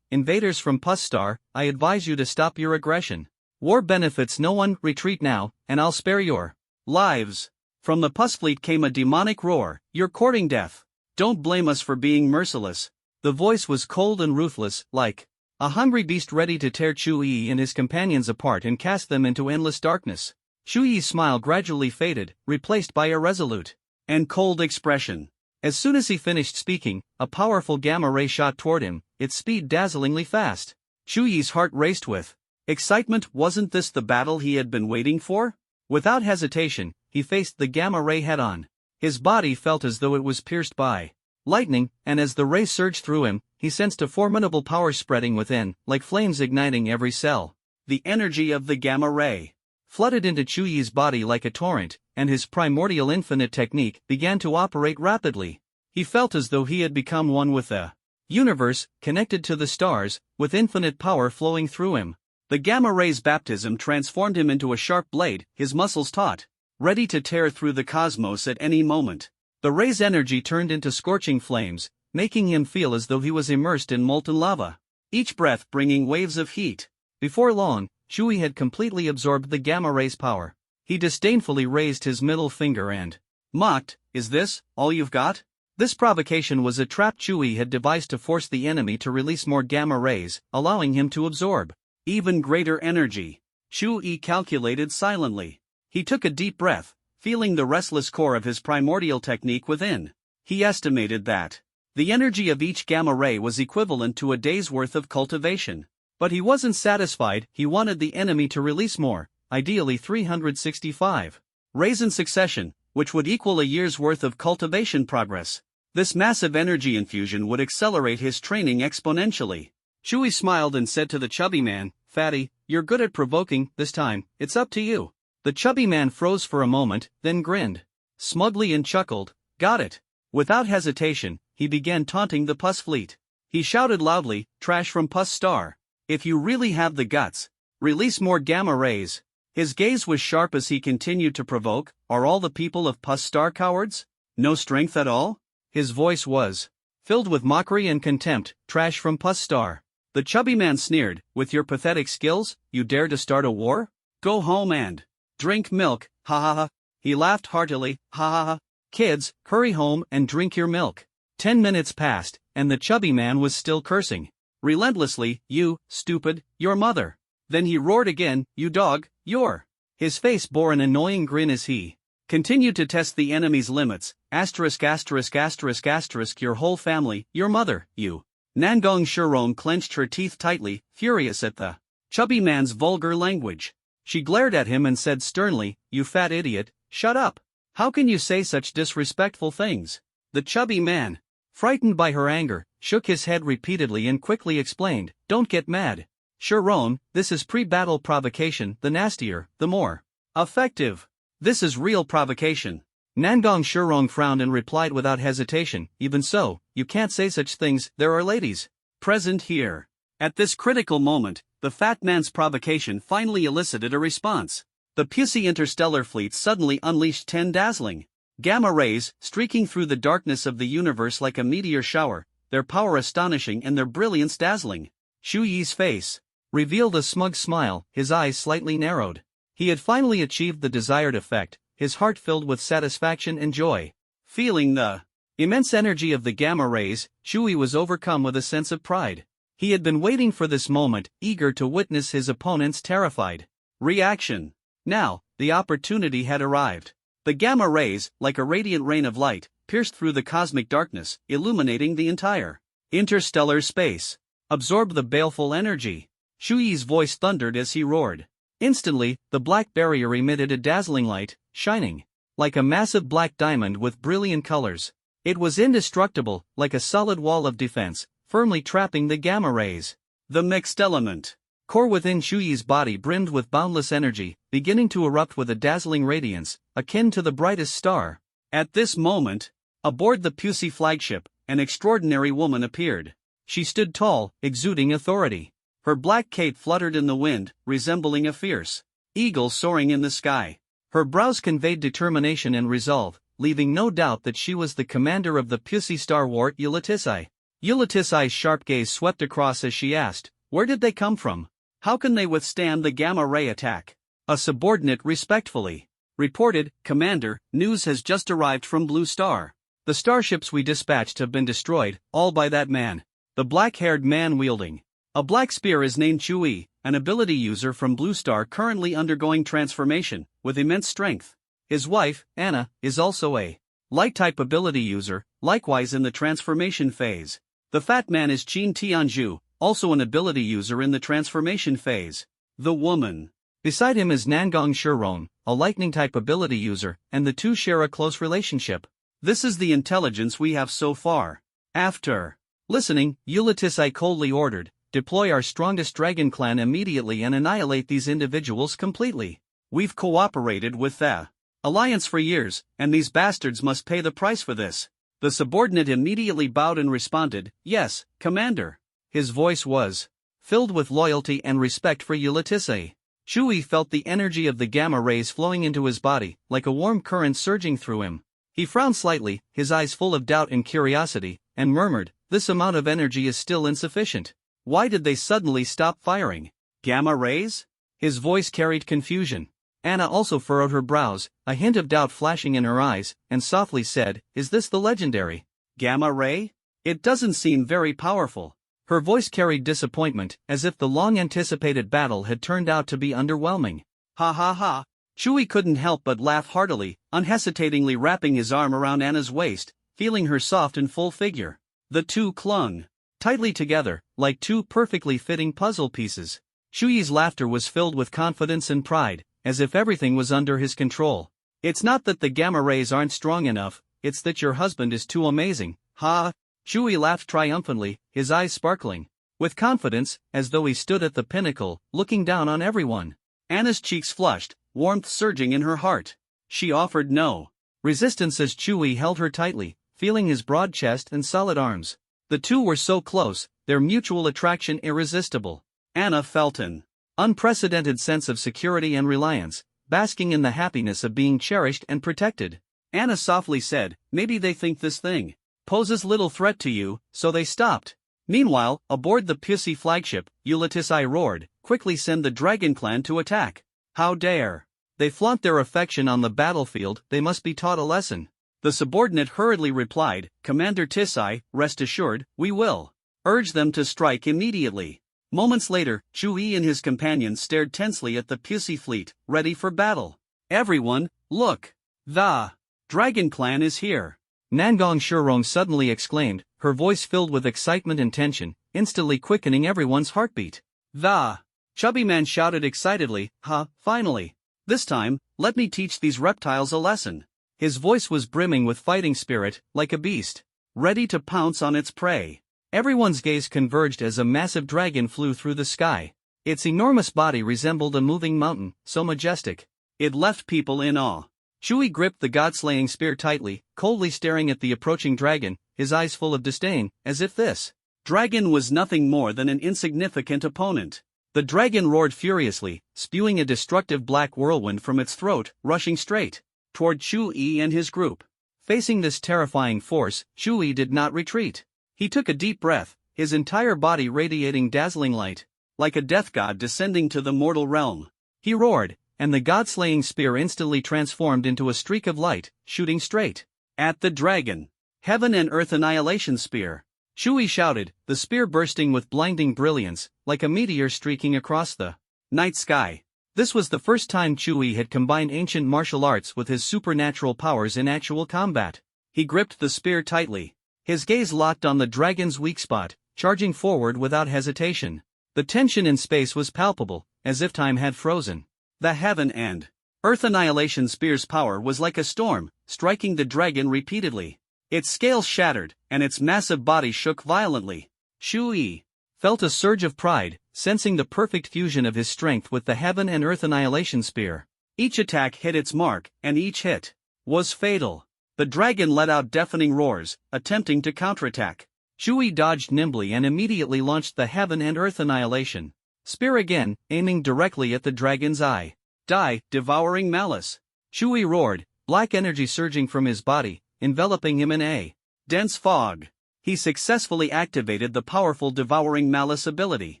invaders from Puss Star, I advise you to stop your aggression. War benefits no one, retreat now, and I'll spare your lives. From the Puss fleet came a demonic roar, you're courting death. Don't blame us for being merciless. The voice was cold and ruthless, like a hungry beast ready to tear Chewie and his companions apart and cast them into endless darkness. Chewie's smile gradually faded, replaced by a resolute and cold expression. As soon as he finished speaking, a powerful gamma ray shot toward him, its speed dazzlingly fast. Chewie's heart raced with excitement. Wasn't this the battle he had been waiting for? Without hesitation, he faced the gamma ray head-on. His body felt as though it was pierced by lightning, and as the ray surged through him, he sensed a formidable power spreading within, like flames igniting every cell. The energy of the gamma ray flooded into Chewie's body like a torrent, and his primordial infinite technique began to operate rapidly. He felt as though he had become one with the universe, connected to the stars, with infinite power flowing through him. The gamma ray's baptism transformed him into a sharp blade, his muscles taut, ready to tear through the cosmos at any moment. The ray's energy turned into scorching flames, making him feel as though he was immersed in molten lava, each breath bringing waves of heat. Before long, Chewie had completely absorbed the gamma ray's power. He disdainfully raised his middle finger and mocked, is this all you've got? This provocation was a trap Chewie had devised to force the enemy to release more gamma rays, allowing him to absorb even greater energy. Chewie calculated silently. He took a deep breath, feeling the restless core of his primordial technique within. He estimated that the energy of each gamma ray was equivalent to a day's worth of cultivation. But he wasn't satisfied, he wanted the enemy to release more, ideally 365 rays in succession, which would equal a year's worth of cultivation progress. This massive energy infusion would accelerate his training exponentially. Chewie smiled and said to the chubby man, Fatty, you're good at provoking, this time, it's up to you. The chubby man froze for a moment, then grinned. smugly and chuckled, "Got it." Without hesitation, he began taunting the pus fleet. He shouted loudly, "Trash from Pus Star. If you really have the guts, release more gamma rays." His gaze was sharp as he continued to provoke, "Are all the people of Pus Star cowards? No strength at all?" His voice was filled with mockery and contempt. "Trash from Pus Star." The chubby man sneered, "With your pathetic skills, you dare to start a war? Go home and drink milk, ha ha ha." He laughed heartily, "Ha ha ha. Kids, hurry home and drink your milk." 10 minutes passed, and the chubby man was still cursing relentlessly, "You, stupid, your mother." Then he roared again, "You dog, your." His face bore an annoying grin as he continued to test the enemy's limits, asterisk asterisk asterisk asterisk your whole family, your mother, you. Nangong Shirong clenched her teeth tightly, furious at the chubby man's vulgar language. She glared at him and said sternly, "You fat idiot, shut up. How can you say such disrespectful things?" The chubby man, frightened by her anger, shook his head repeatedly and quickly explained, "Don't get mad. Shirong, this is pre-battle provocation, the nastier, the more effective. This is real provocation." Nangong Shirong frowned and replied without hesitation, "Even so, you can't say such things, there are ladies present here." At this critical moment, the fat man's provocation finally elicited a response. The pussy interstellar fleet suddenly unleashed 10 dazzling gamma rays, streaking through the darkness of the universe like a meteor shower, their power astonishing and their brilliance dazzling. Shu Yi's face revealed a smug smile, his eyes slightly narrowed. He had finally achieved the desired effect, his heart filled with satisfaction and joy. Feeling the immense energy of the gamma rays, Shu Yi was overcome with a sense of pride. He had been waiting for this moment, eager to witness his opponent's terrified reaction. Now, the opportunity had arrived. The gamma rays, like a radiant rain of light, pierced through the cosmic darkness, illuminating the entire interstellar space. Absorb the baleful energy. Shu Yi's voice thundered as he roared. Instantly, the black barrier emitted a dazzling light, shining like a massive black diamond with brilliant colors. It was indestructible, like a solid wall of defense, firmly trapping the gamma rays. The mixed element core within Shu Yi's body brimmed with boundless energy, beginning to erupt with a dazzling radiance, akin to the brightest star. At this moment, aboard the Pussy flagship, an extraordinary woman appeared. She stood tall, exuding authority. Her black cape fluttered in the wind, resembling a fierce eagle soaring in the sky. Her brows conveyed determination and resolve, leaving no doubt that she was the commander of the Pussy Star War, Yulatisai. Yulatisai's sharp gaze swept across as she asked, "Where did they come from? How can they withstand the gamma-ray attack?" A subordinate respectfully reported, "Commander, news has just arrived from Blue Star. The starships we dispatched have been destroyed, all by that man." The black-haired man wielding a black spear is named Chui, an ability user from Blue Star currently undergoing transformation, with immense strength. His wife, Anna, is also a light-type ability user, likewise in the transformation phase. The fat man is Qin Tianzhu, also an ability user in the transformation phase. The woman beside him is Nangong Shirong, a lightning-type ability user, and the two share a close relationship. This is the intelligence we have so far. After listening, Yulatisai coldly ordered, "Deploy our strongest dragon clan immediately and annihilate these individuals completely. We've cooperated with the Alliance for years, and these bastards must pay the price for this." The subordinate immediately bowed and responded, "Yes, Commander." His voice was filled with loyalty and respect for Yulatisai. Chui felt the energy of the gamma rays flowing into his body, like a warm current surging through him. He frowned slightly, his eyes full of doubt and curiosity, and murmured, "This amount of energy is still insufficient. Why did they suddenly stop firing? Gamma rays?" His voice carried confusion. Anna also furrowed her brows, a hint of doubt flashing in her eyes, and softly said, "Is this the legendary gamma ray? It doesn't seem very powerful." Her voice carried disappointment, as if the long-anticipated battle had turned out to be underwhelming. "Ha ha ha." Chui couldn't help but laugh heartily, unhesitatingly wrapping his arm around Anna's waist, feeling her soft and full figure. The two clung tightly together, like two perfectly fitting puzzle pieces. Chuyi's laughter was filled with confidence and pride, as if everything was under his control. "It's not that the gamma rays aren't strong enough, it's that your husband is too amazing, ha." Chui laughed triumphantly, his eyes sparkling with confidence, as though he stood at the pinnacle, looking down on everyone. Anna's cheeks flushed, warmth surging in her heart. She offered no resistance as Chewie held her tightly, feeling his broad chest and solid arms. The two were so close, their mutual attraction irresistible. Anna felt an unprecedented sense of security and reliance, basking in the happiness of being cherished and protected. Anna softly said, "Maybe they think this thing poses little threat to you, so they stopped." Meanwhile, aboard the Pussy flagship, Ulysses roared, "Quickly send the Dragon Clan to attack. How dare they flaunt their affection on the battlefield, they must be taught a lesson." The subordinate hurriedly replied, "Commander Tisai, rest assured, we will urge them to strike immediately." Moments later, Chewie and his companions stared tensely at the Pussy fleet, ready for battle. "Everyone, look! The Dragon Clan is here!" Nangong Shurong suddenly exclaimed, her voice filled with excitement and tension, instantly quickening everyone's heartbeat. The chubby man shouted excitedly, finally! This time, let me teach these reptiles a lesson." His voice was brimming with fighting spirit, like a beast ready to pounce on its prey. Everyone's gaze converged as a massive dragon flew through the sky. Its enormous body resembled a moving mountain, so majestic it left people in awe. Chewie gripped the god-slaying spear tightly, coldly staring at the approaching dragon, his eyes full of disdain, as if this dragon was nothing more than an insignificant opponent. The dragon roared furiously, spewing a destructive black whirlwind from its throat, rushing straight toward Chewie and his group. Facing this terrifying force, Chewie did not retreat. He took a deep breath, his entire body radiating dazzling light, like a death god descending to the mortal realm. He roared, and the god-slaying spear instantly transformed into a streak of light, shooting straight at the dragon. "Heaven and Earth Annihilation Spear!" Chewie shouted, the spear bursting with blinding brilliance, like a meteor streaking across the night sky. This was the first time Chewie had combined ancient martial arts with his supernatural powers in actual combat. He gripped the spear tightly, his gaze locked on the dragon's weak spot, charging forward without hesitation. The tension in space was palpable, as if time had frozen. The Heaven and Earth Annihilation Spear's power was like a storm, striking the dragon repeatedly. Its scales shattered, and its massive body shook violently. Chewie felt a surge of pride, sensing the perfect fusion of his strength with the Heaven and Earth Annihilation Spear. Each attack hit its mark, and each hit was fatal. The dragon let out deafening roars, attempting to counterattack. Chewie dodged nimbly and immediately launched the Heaven and Earth Annihilation Spear again, aiming directly at the dragon's eye. "Die, devouring malice!" Chewie roared, black energy surging from his body, enveloping him in a dense fog. He successfully activated the powerful devouring malice ability.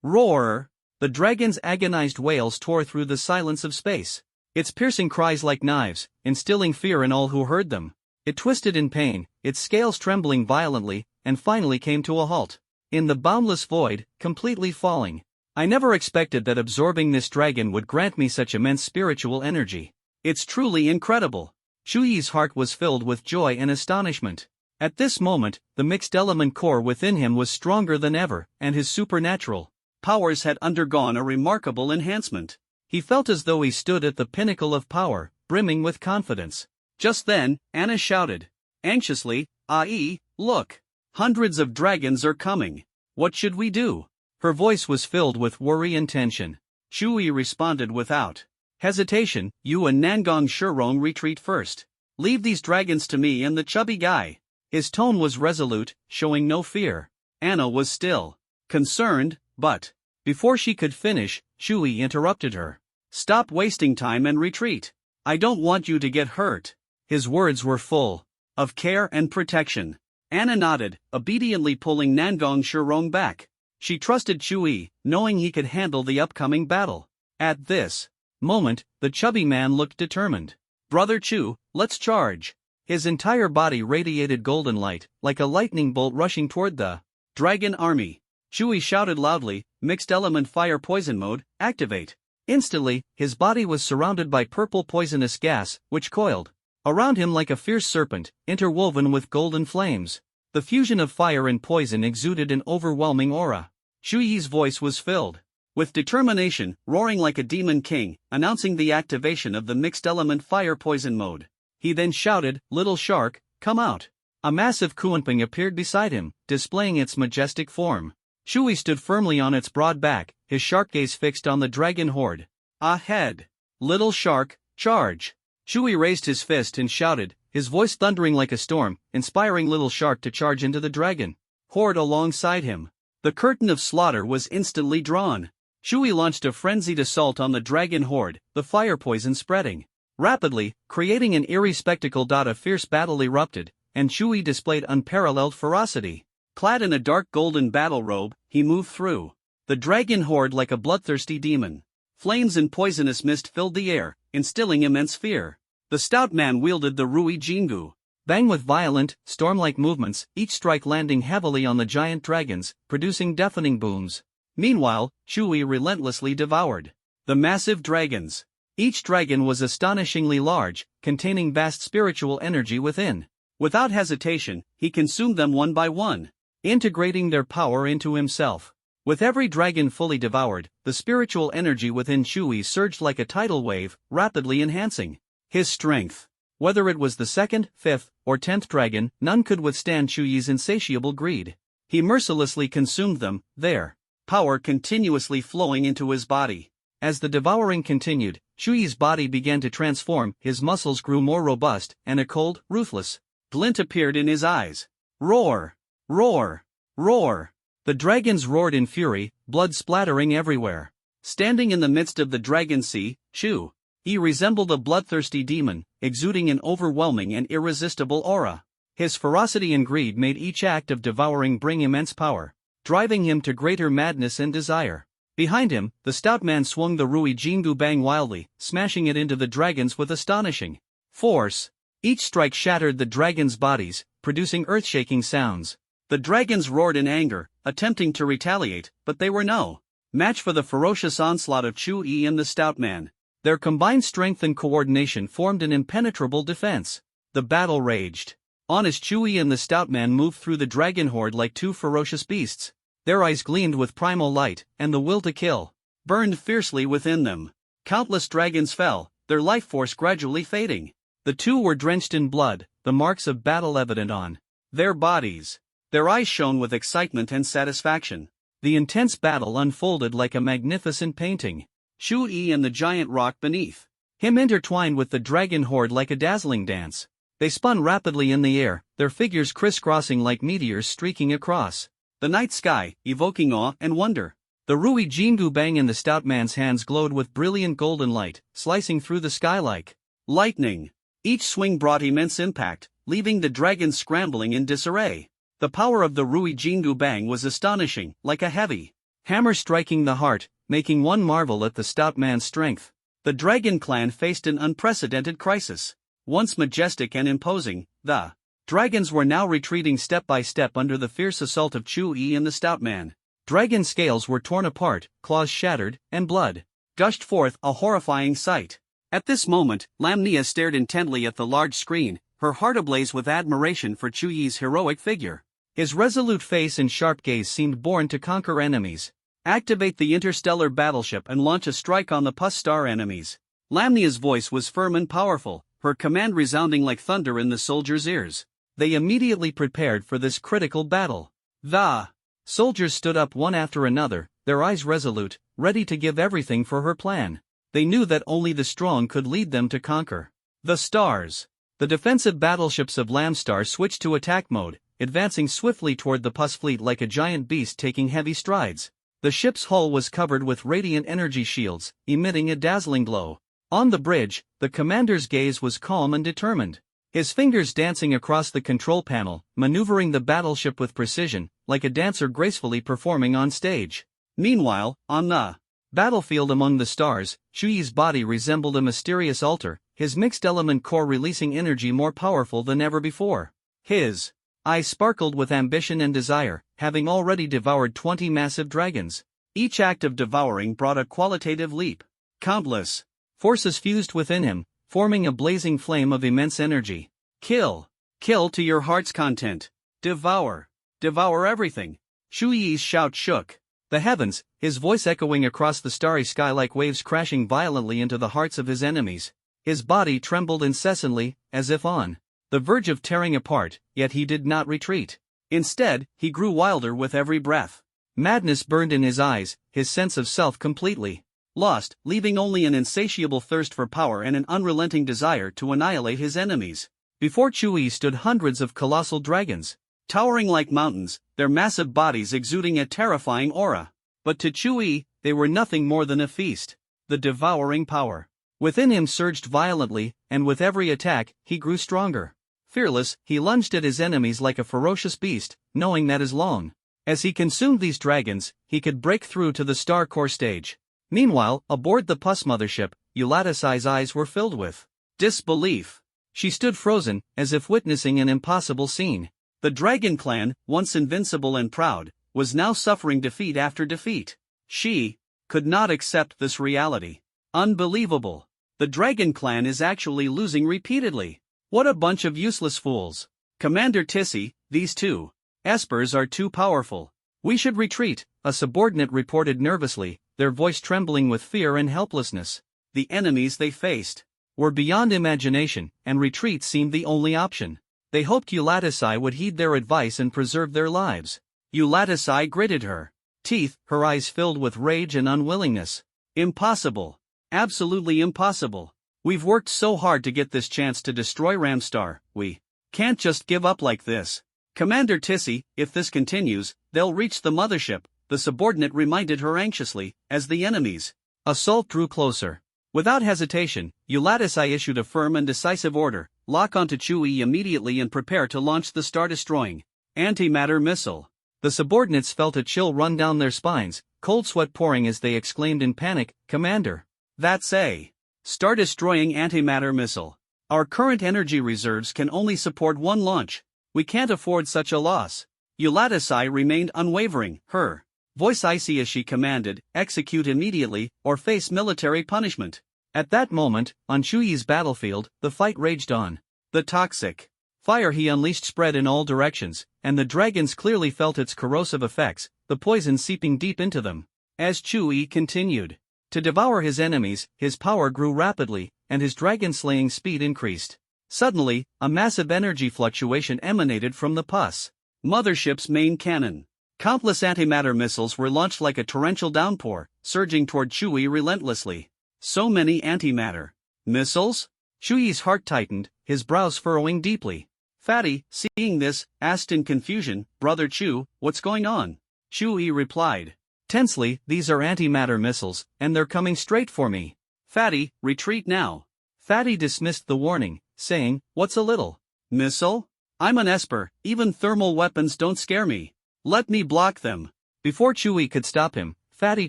Roar! The dragon's agonized wails tore through the silence of space, its piercing cries like knives, instilling fear in all who heard them. It twisted in pain, its scales trembling violently, and finally came to a halt. In the boundless void, completely falling. "I never expected that absorbing this dragon would grant me such immense spiritual energy. It's truly incredible." Chewie's heart was filled with joy and astonishment. At this moment, the mixed element core within him was stronger than ever, and his supernatural powers had undergone a remarkable enhancement. He felt as though he stood at the pinnacle of power, brimming with confidence. Just then, Anna shouted anxiously, "Ai, look! Hundreds of dragons are coming. What should we do?" Her voice was filled with worry and tension. Chewie responded without hesitation, "You and Nangong Shurong retreat first. Leave these dragons to me and the chubby guy." His tone was resolute, showing no fear. Anna was still concerned, but before she could finish, Chewie interrupted her. "Stop wasting time and retreat. I don't want you to get hurt." His words were full of care and protection. Anna nodded, obediently pulling Nangong Shurong back. She trusted Chewie, knowing he could handle the upcoming battle. At this moment, the chubby man looked determined. "Brother Chew, let's charge." His entire body radiated golden light, like a lightning bolt rushing toward the dragon army. Chewie shouted loudly, "Mixed element fire poison mode, activate." Instantly, his body was surrounded by purple poisonous gas, which coiled around him like a fierce serpent, interwoven with golden flames. The fusion of fire and poison exuded an overwhelming aura. Chewi's voice was filled with determination, roaring like a demon king, announcing the activation of the mixed element fire poison mode. He then shouted, "Little shark, come out." A massive Kuanping appeared beside him, displaying its majestic form. Chewie stood firmly on its broad back, his shark gaze fixed on the dragon horde ahead. "Little shark, charge!" Shui raised his fist and shouted, his voice thundering like a storm, inspiring Little Shark to charge into the dragon horde alongside him. The curtain of slaughter was instantly drawn. Shui launched a frenzied assault on the dragon horde, the fire poison spreading rapidly, creating an eerie spectacle. A fierce battle erupted, and Shui displayed unparalleled ferocity. Clad in a dark golden battle robe, he moved through the dragon horde like a bloodthirsty demon. Flames and poisonous mist filled the air, instilling immense fear. The stout man wielded the Rui Jingu Bang with violent, storm-like movements, each strike landing heavily on the giant dragons, producing deafening booms. Meanwhile, Shui relentlessly devoured the massive dragons. Each dragon was astonishingly large, containing vast spiritual energy within. Without hesitation, he consumed them one by one, integrating their power into himself. With every dragon fully devoured, the spiritual energy within Shui surged like a tidal wave, rapidly enhancing his strength. Whether it was the 2nd, 5th, or 10th dragon, none could withstand Shui's insatiable greed. He mercilessly consumed them, their power continuously flowing into his body. As the devouring continued, Shui's body began to transform, his muscles grew more robust, and a cold, ruthless glint appeared in his eyes. Roar! Roar! Roar! The dragons roared in fury, blood splattering everywhere. Standing in the midst of the dragon sea, Shui resembled a bloodthirsty demon, exuding an overwhelming and irresistible aura. His ferocity and greed made each act of devouring bring immense power, driving him to greater madness and desire. Behind him, the stout man swung the Rui Jingu Bang wildly, smashing it into the dragons with astonishing force. Each strike shattered the dragons' bodies, producing earth-shaking sounds. The dragons roared in anger, attempting to retaliate, but they were no match for the ferocious onslaught of Shui and the stout man. Their combined strength and coordination formed an impenetrable defense. The battle raged on as Shui and the stout man moved through the dragon horde like two ferocious beasts. Their eyes gleamed with primal light, and the will to kill burned fiercely within them. Countless dragons fell, their life force gradually fading. The two were drenched in blood, the marks of battle evident on their bodies. Their eyes shone with excitement and satisfaction. The intense battle unfolded like a magnificent painting. Shui and the giant rock beneath him intertwined with the dragon horde like a dazzling dance. They spun rapidly in the air, their figures crisscrossing like meteors streaking across the night sky, evoking awe and wonder. The Rui Jingu Bang in the stout man's hands glowed with brilliant golden light, slicing through the sky like lightning. Each swing brought immense impact, leaving the dragons scrambling in disarray. The power of the Rui Jingu Bang was astonishing, like a heavy hammer striking the heart, making one marvel at the stout man's strength. The dragon clan faced an unprecedented crisis. Once majestic and imposing, the dragons were now retreating step by step under the fierce assault of Shui and the stout man. Dragon scales were torn apart, claws shattered, and blood gushed forth, a horrifying sight. At this moment, Lamnia stared intently at the large screen, her heart ablaze with admiration for Shui's heroic figure. His resolute face and sharp gaze seemed born to conquer enemies. Activate the interstellar battleship and launch a strike on the Pus Star enemies. Lamnia's voice was firm and powerful, her command resounding like thunder in the soldiers' ears. They immediately prepared for this critical battle. The soldiers stood up one after another, their eyes resolute, ready to give everything for her plan. They knew that only the strong could lead them to conquer. The stars. The defensive battleships of Lamstar switched to attack mode, advancing swiftly toward the Pus fleet like a giant beast taking heavy strides. The ship's hull was covered with radiant energy shields, emitting a dazzling glow. On the bridge, the commander's gaze was calm and determined. His fingers dancing across the control panel, maneuvering the battleship with precision, like a dancer gracefully performing on stage. Meanwhile, on the battlefield among the stars, Shui's body resembled a mysterious altar, his mixed-element core releasing energy more powerful than ever before. His eyes sparkled with ambition and desire, having already devoured 20 massive dragons. Each act of devouring brought a qualitative leap. Countless forces fused within him, forming a blazing flame of immense energy. Kill. Kill to your heart's content. Devour. Devour everything. Shui's shout shook the heavens, his voice echoing across the starry sky like waves crashing violently into the hearts of his enemies. His body trembled incessantly, as if on the verge of tearing apart, yet he did not retreat. Instead, he grew wilder with every breath. Madness burned in his eyes, his sense of self completely lost, leaving only an insatiable thirst for power and an unrelenting desire to annihilate his enemies. Before Chui stood hundreds of colossal dragons, towering like mountains, their massive bodies exuding a terrifying aura. But to Chui, they were nothing more than a feast. The devouring power within him surged violently, and with every attack, he grew stronger. Fearless, he lunged at his enemies like a ferocious beast, knowing that as long as he consumed these dragons, he could break through to the Star Core stage. Meanwhile, aboard the Pus mothership, Eulatasai's eyes were filled with disbelief. She stood frozen, as if witnessing an impossible scene. The Dragon Clan, once invincible and proud, was now suffering defeat after defeat. She could not accept this reality. Unbelievable. The Dragon Clan is actually losing repeatedly. What a bunch of useless fools. Commander Tissy, these two espers are too powerful. We should retreat, a subordinate reported nervously, their voice trembling with fear and helplessness. The enemies they faced were beyond imagination, and retreat seemed the only option. They hoped Eulatasai would heed their advice and preserve their lives. Eulatasai gritted her teeth, her eyes filled with rage and unwillingness. Impossible. Absolutely impossible. We've worked so hard to get this chance to destroy Ramstar, we can't just give up like this. Commander Tissy, if this continues, they'll reach the mothership, the subordinate reminded her anxiously, as the enemy's assault drew closer. Without hesitation, Eulatasai issued a firm and decisive order: lock onto Chui immediately and prepare to launch the star-destroying antimatter missile. The subordinates felt a chill run down their spines, cold sweat pouring as they exclaimed in panic, "Commander, that's a star-destroying antimatter missile. Our current energy reserves can only support one launch. We can't afford such a loss." Eulatasai remained unwavering, her voice icy as she commanded, "Execute immediately, or face military punishment." At that moment, on Chuyi's battlefield, the fight raged on. The toxic fire he unleashed spread in all directions, and the dragons clearly felt its corrosive effects, the poison seeping deep into them. As Chuyi continued to devour his enemies, his power grew rapidly, and his dragon-slaying speed increased. Suddenly, a massive energy fluctuation emanated from the Pus mothership's main cannon. Countless antimatter missiles were launched like a torrential downpour, surging toward Chui relentlessly. So many antimatter missiles? Chuyi's heart tightened, his brows furrowing deeply. Fatty, seeing this, asked in confusion, "Brother Chu, what's going on?" Chui replied tensely, "These are antimatter missiles, and they're coming straight for me." "Fatty, retreat now." Fatty dismissed the warning, saying, "What's a little missile? I'm an esper, even thermal weapons don't scare me. Let me block them." Before Chui could stop him, Fatty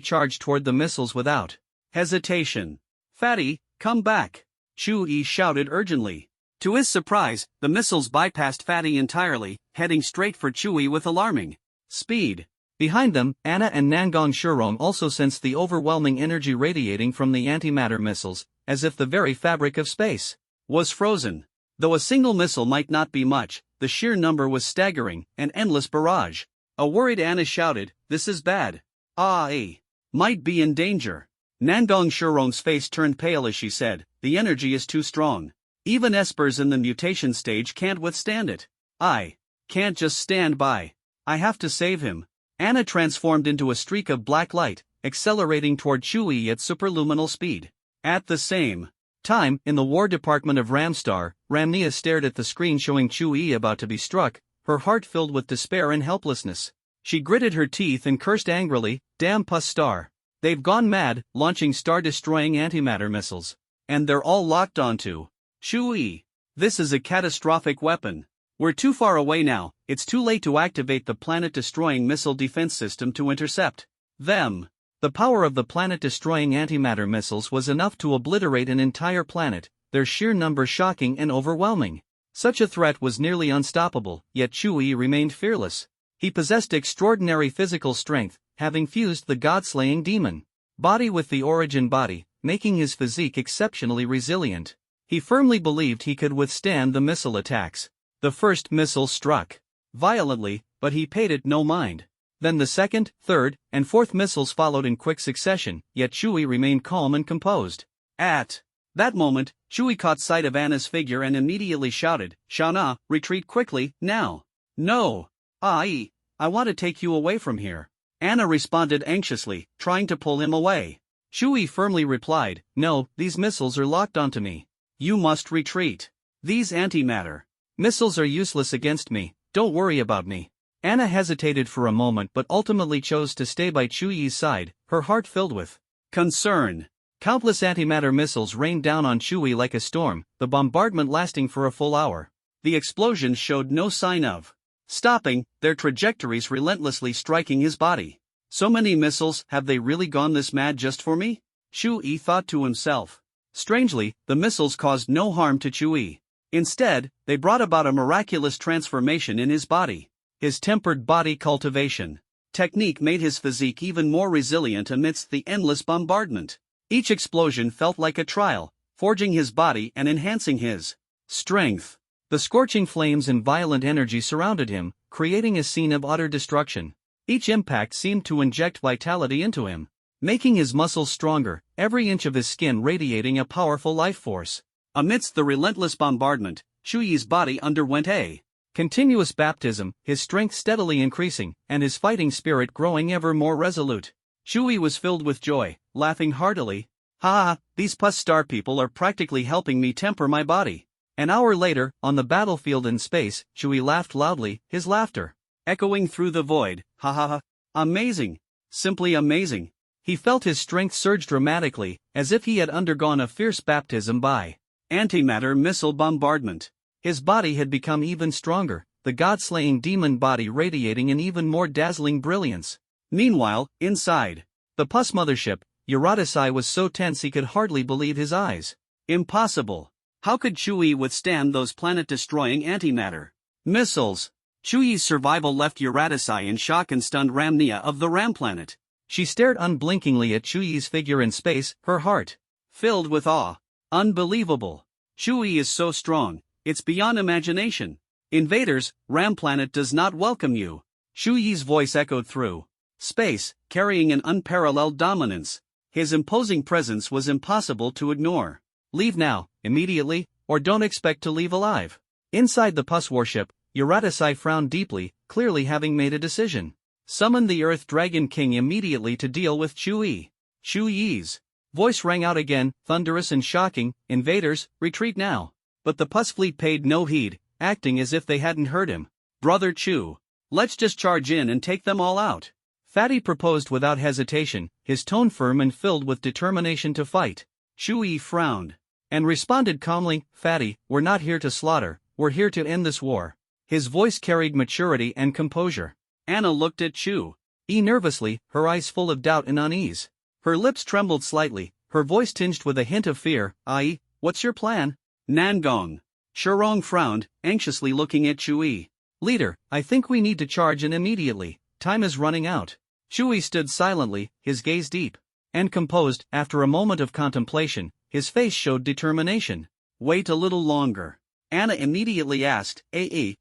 charged toward the missiles without hesitation. "Fatty, come back!" Chui shouted urgently. To his surprise, the missiles bypassed Fatty entirely, heading straight for Chui with alarming speed. Behind them, Anna and Nangong Shurong also sensed the overwhelming energy radiating from the antimatter missiles, as if the very fabric of space was frozen. Though a single missile might not be much, the sheer number was staggering, an endless barrage. A worried Anna shouted, "This is bad. Might be in danger." Nangong Shurong's face turned pale as she said, "The energy is too strong. Even espers in the mutation stage can't withstand it. I can't just stand by. I have to save him." Anna transformed into a streak of black light, accelerating toward Chui at superluminal speed. At the same time, in the War Department of Ramstar, Ramnia stared at the screen showing Chui about to be struck, her heart filled with despair and helplessness. She gritted her teeth and cursed angrily, "Damn Pus Star. They've gone mad, launching star-destroying antimatter missiles. And they're all locked onto Chui. This is a catastrophic weapon. We're too far away now, it's too late to activate the planet-destroying missile defense system to intercept them." The power of the planet-destroying antimatter missiles was enough to obliterate an entire planet, their sheer number shocking and overwhelming. Such a threat was nearly unstoppable, yet Chui remained fearless. He possessed extraordinary physical strength, having fused the god-slaying demon body with the origin body, making his physique exceptionally resilient. He firmly believed he could withstand the missile attacks. The first missile struck violently, but he paid it no mind. Then the second, third, and fourth missiles followed in quick succession, yet Chui remained calm and composed. At that moment, Chui caught sight of Anna's figure and immediately shouted, "Shauna, retreat quickly, now." "No. I want to take you away from here." Anna responded anxiously, trying to pull him away. Shui firmly replied, "No, these missiles are locked onto me. You must retreat. These antimatter missiles are useless against me, don't worry about me." Anna hesitated for a moment but ultimately chose to stay by Chuyi's side, her heart filled with concern. Countless antimatter missiles rained down on Chuyi like a storm, the bombardment lasting for a full hour. The explosions showed no sign of stopping, their trajectories relentlessly striking his body. So many missiles, have they really gone this mad just for me? Chuyi thought to himself. Strangely, the missiles caused no harm to Chuyi. Instead, they brought about a miraculous transformation in his body. His tempered body cultivation technique made his physique even more resilient amidst the endless bombardment. Each explosion felt like a trial, forging his body and enhancing his strength. The scorching flames and violent energy surrounded him, creating a scene of utter destruction. Each impact seemed to inject vitality into him, making his muscles stronger, every inch of his skin radiating a powerful life force. Amidst the relentless bombardment, Chuyi's body underwent a continuous baptism, his strength steadily increasing, and his fighting spirit growing ever more resolute. Chuyi was filled with joy, laughing heartily. "Ha, these pus star people are practically helping me temper my body." An hour later, on the battlefield in space, Chuyi laughed loudly, his laughter echoing through the void. "Ha ha ha. Amazing. Simply amazing." He felt his strength surge dramatically, as if he had undergone a fierce baptism by antimatter missile bombardment. His body had become even stronger, the god-slaying demon body radiating an even more dazzling brilliance. Meanwhile, inside the pus mothership, Uratasai was so tense he could hardly believe his eyes. Impossible. How could Chuyi withstand those planet-destroying antimatter missiles? Chuyi's survival left Uratasai in shock and stunned Ramnia of the Ram planet. She stared unblinkingly at Chuyi's figure in space, her heart filled with awe. Unbelievable. Chuyi is so strong, it's beyond imagination. Invaders, Ram planet does not welcome you. Chuyi's voice echoed through space, carrying an unparalleled dominance. His imposing presence was impossible to ignore. Leave now, immediately, or don't expect to leave alive. Inside the pus warship, Uratasai frowned deeply, clearly having made a decision. Summon the Earth Dragon King immediately to deal with Chuyi. Chuyi's voice rang out again, thunderous and shocking, "Invaders, retreat now." But the pus fleet paid no heed, acting as if they hadn't heard him. "Brother Chu, let's just charge in and take them all out," Fatty proposed without hesitation, his tone firm and filled with determination to fight. Chuyi frowned and responded calmly, "Fatty, we're not here to slaughter, we're here to end this war." His voice carried maturity and composure. Anna looked at Chuyi nervously, her eyes full of doubt and unease. Her lips trembled slightly, her voice tinged with a hint of fear. "Ai, what's your plan?" Nangong Shirong frowned, anxiously looking at Chuyi. "Leader, I think we need to charge in immediately, time is running out." Chuyi stood silently, his gaze deep and composed. After a moment of contemplation, his face showed determination. "Wait a little longer." Anna immediately asked,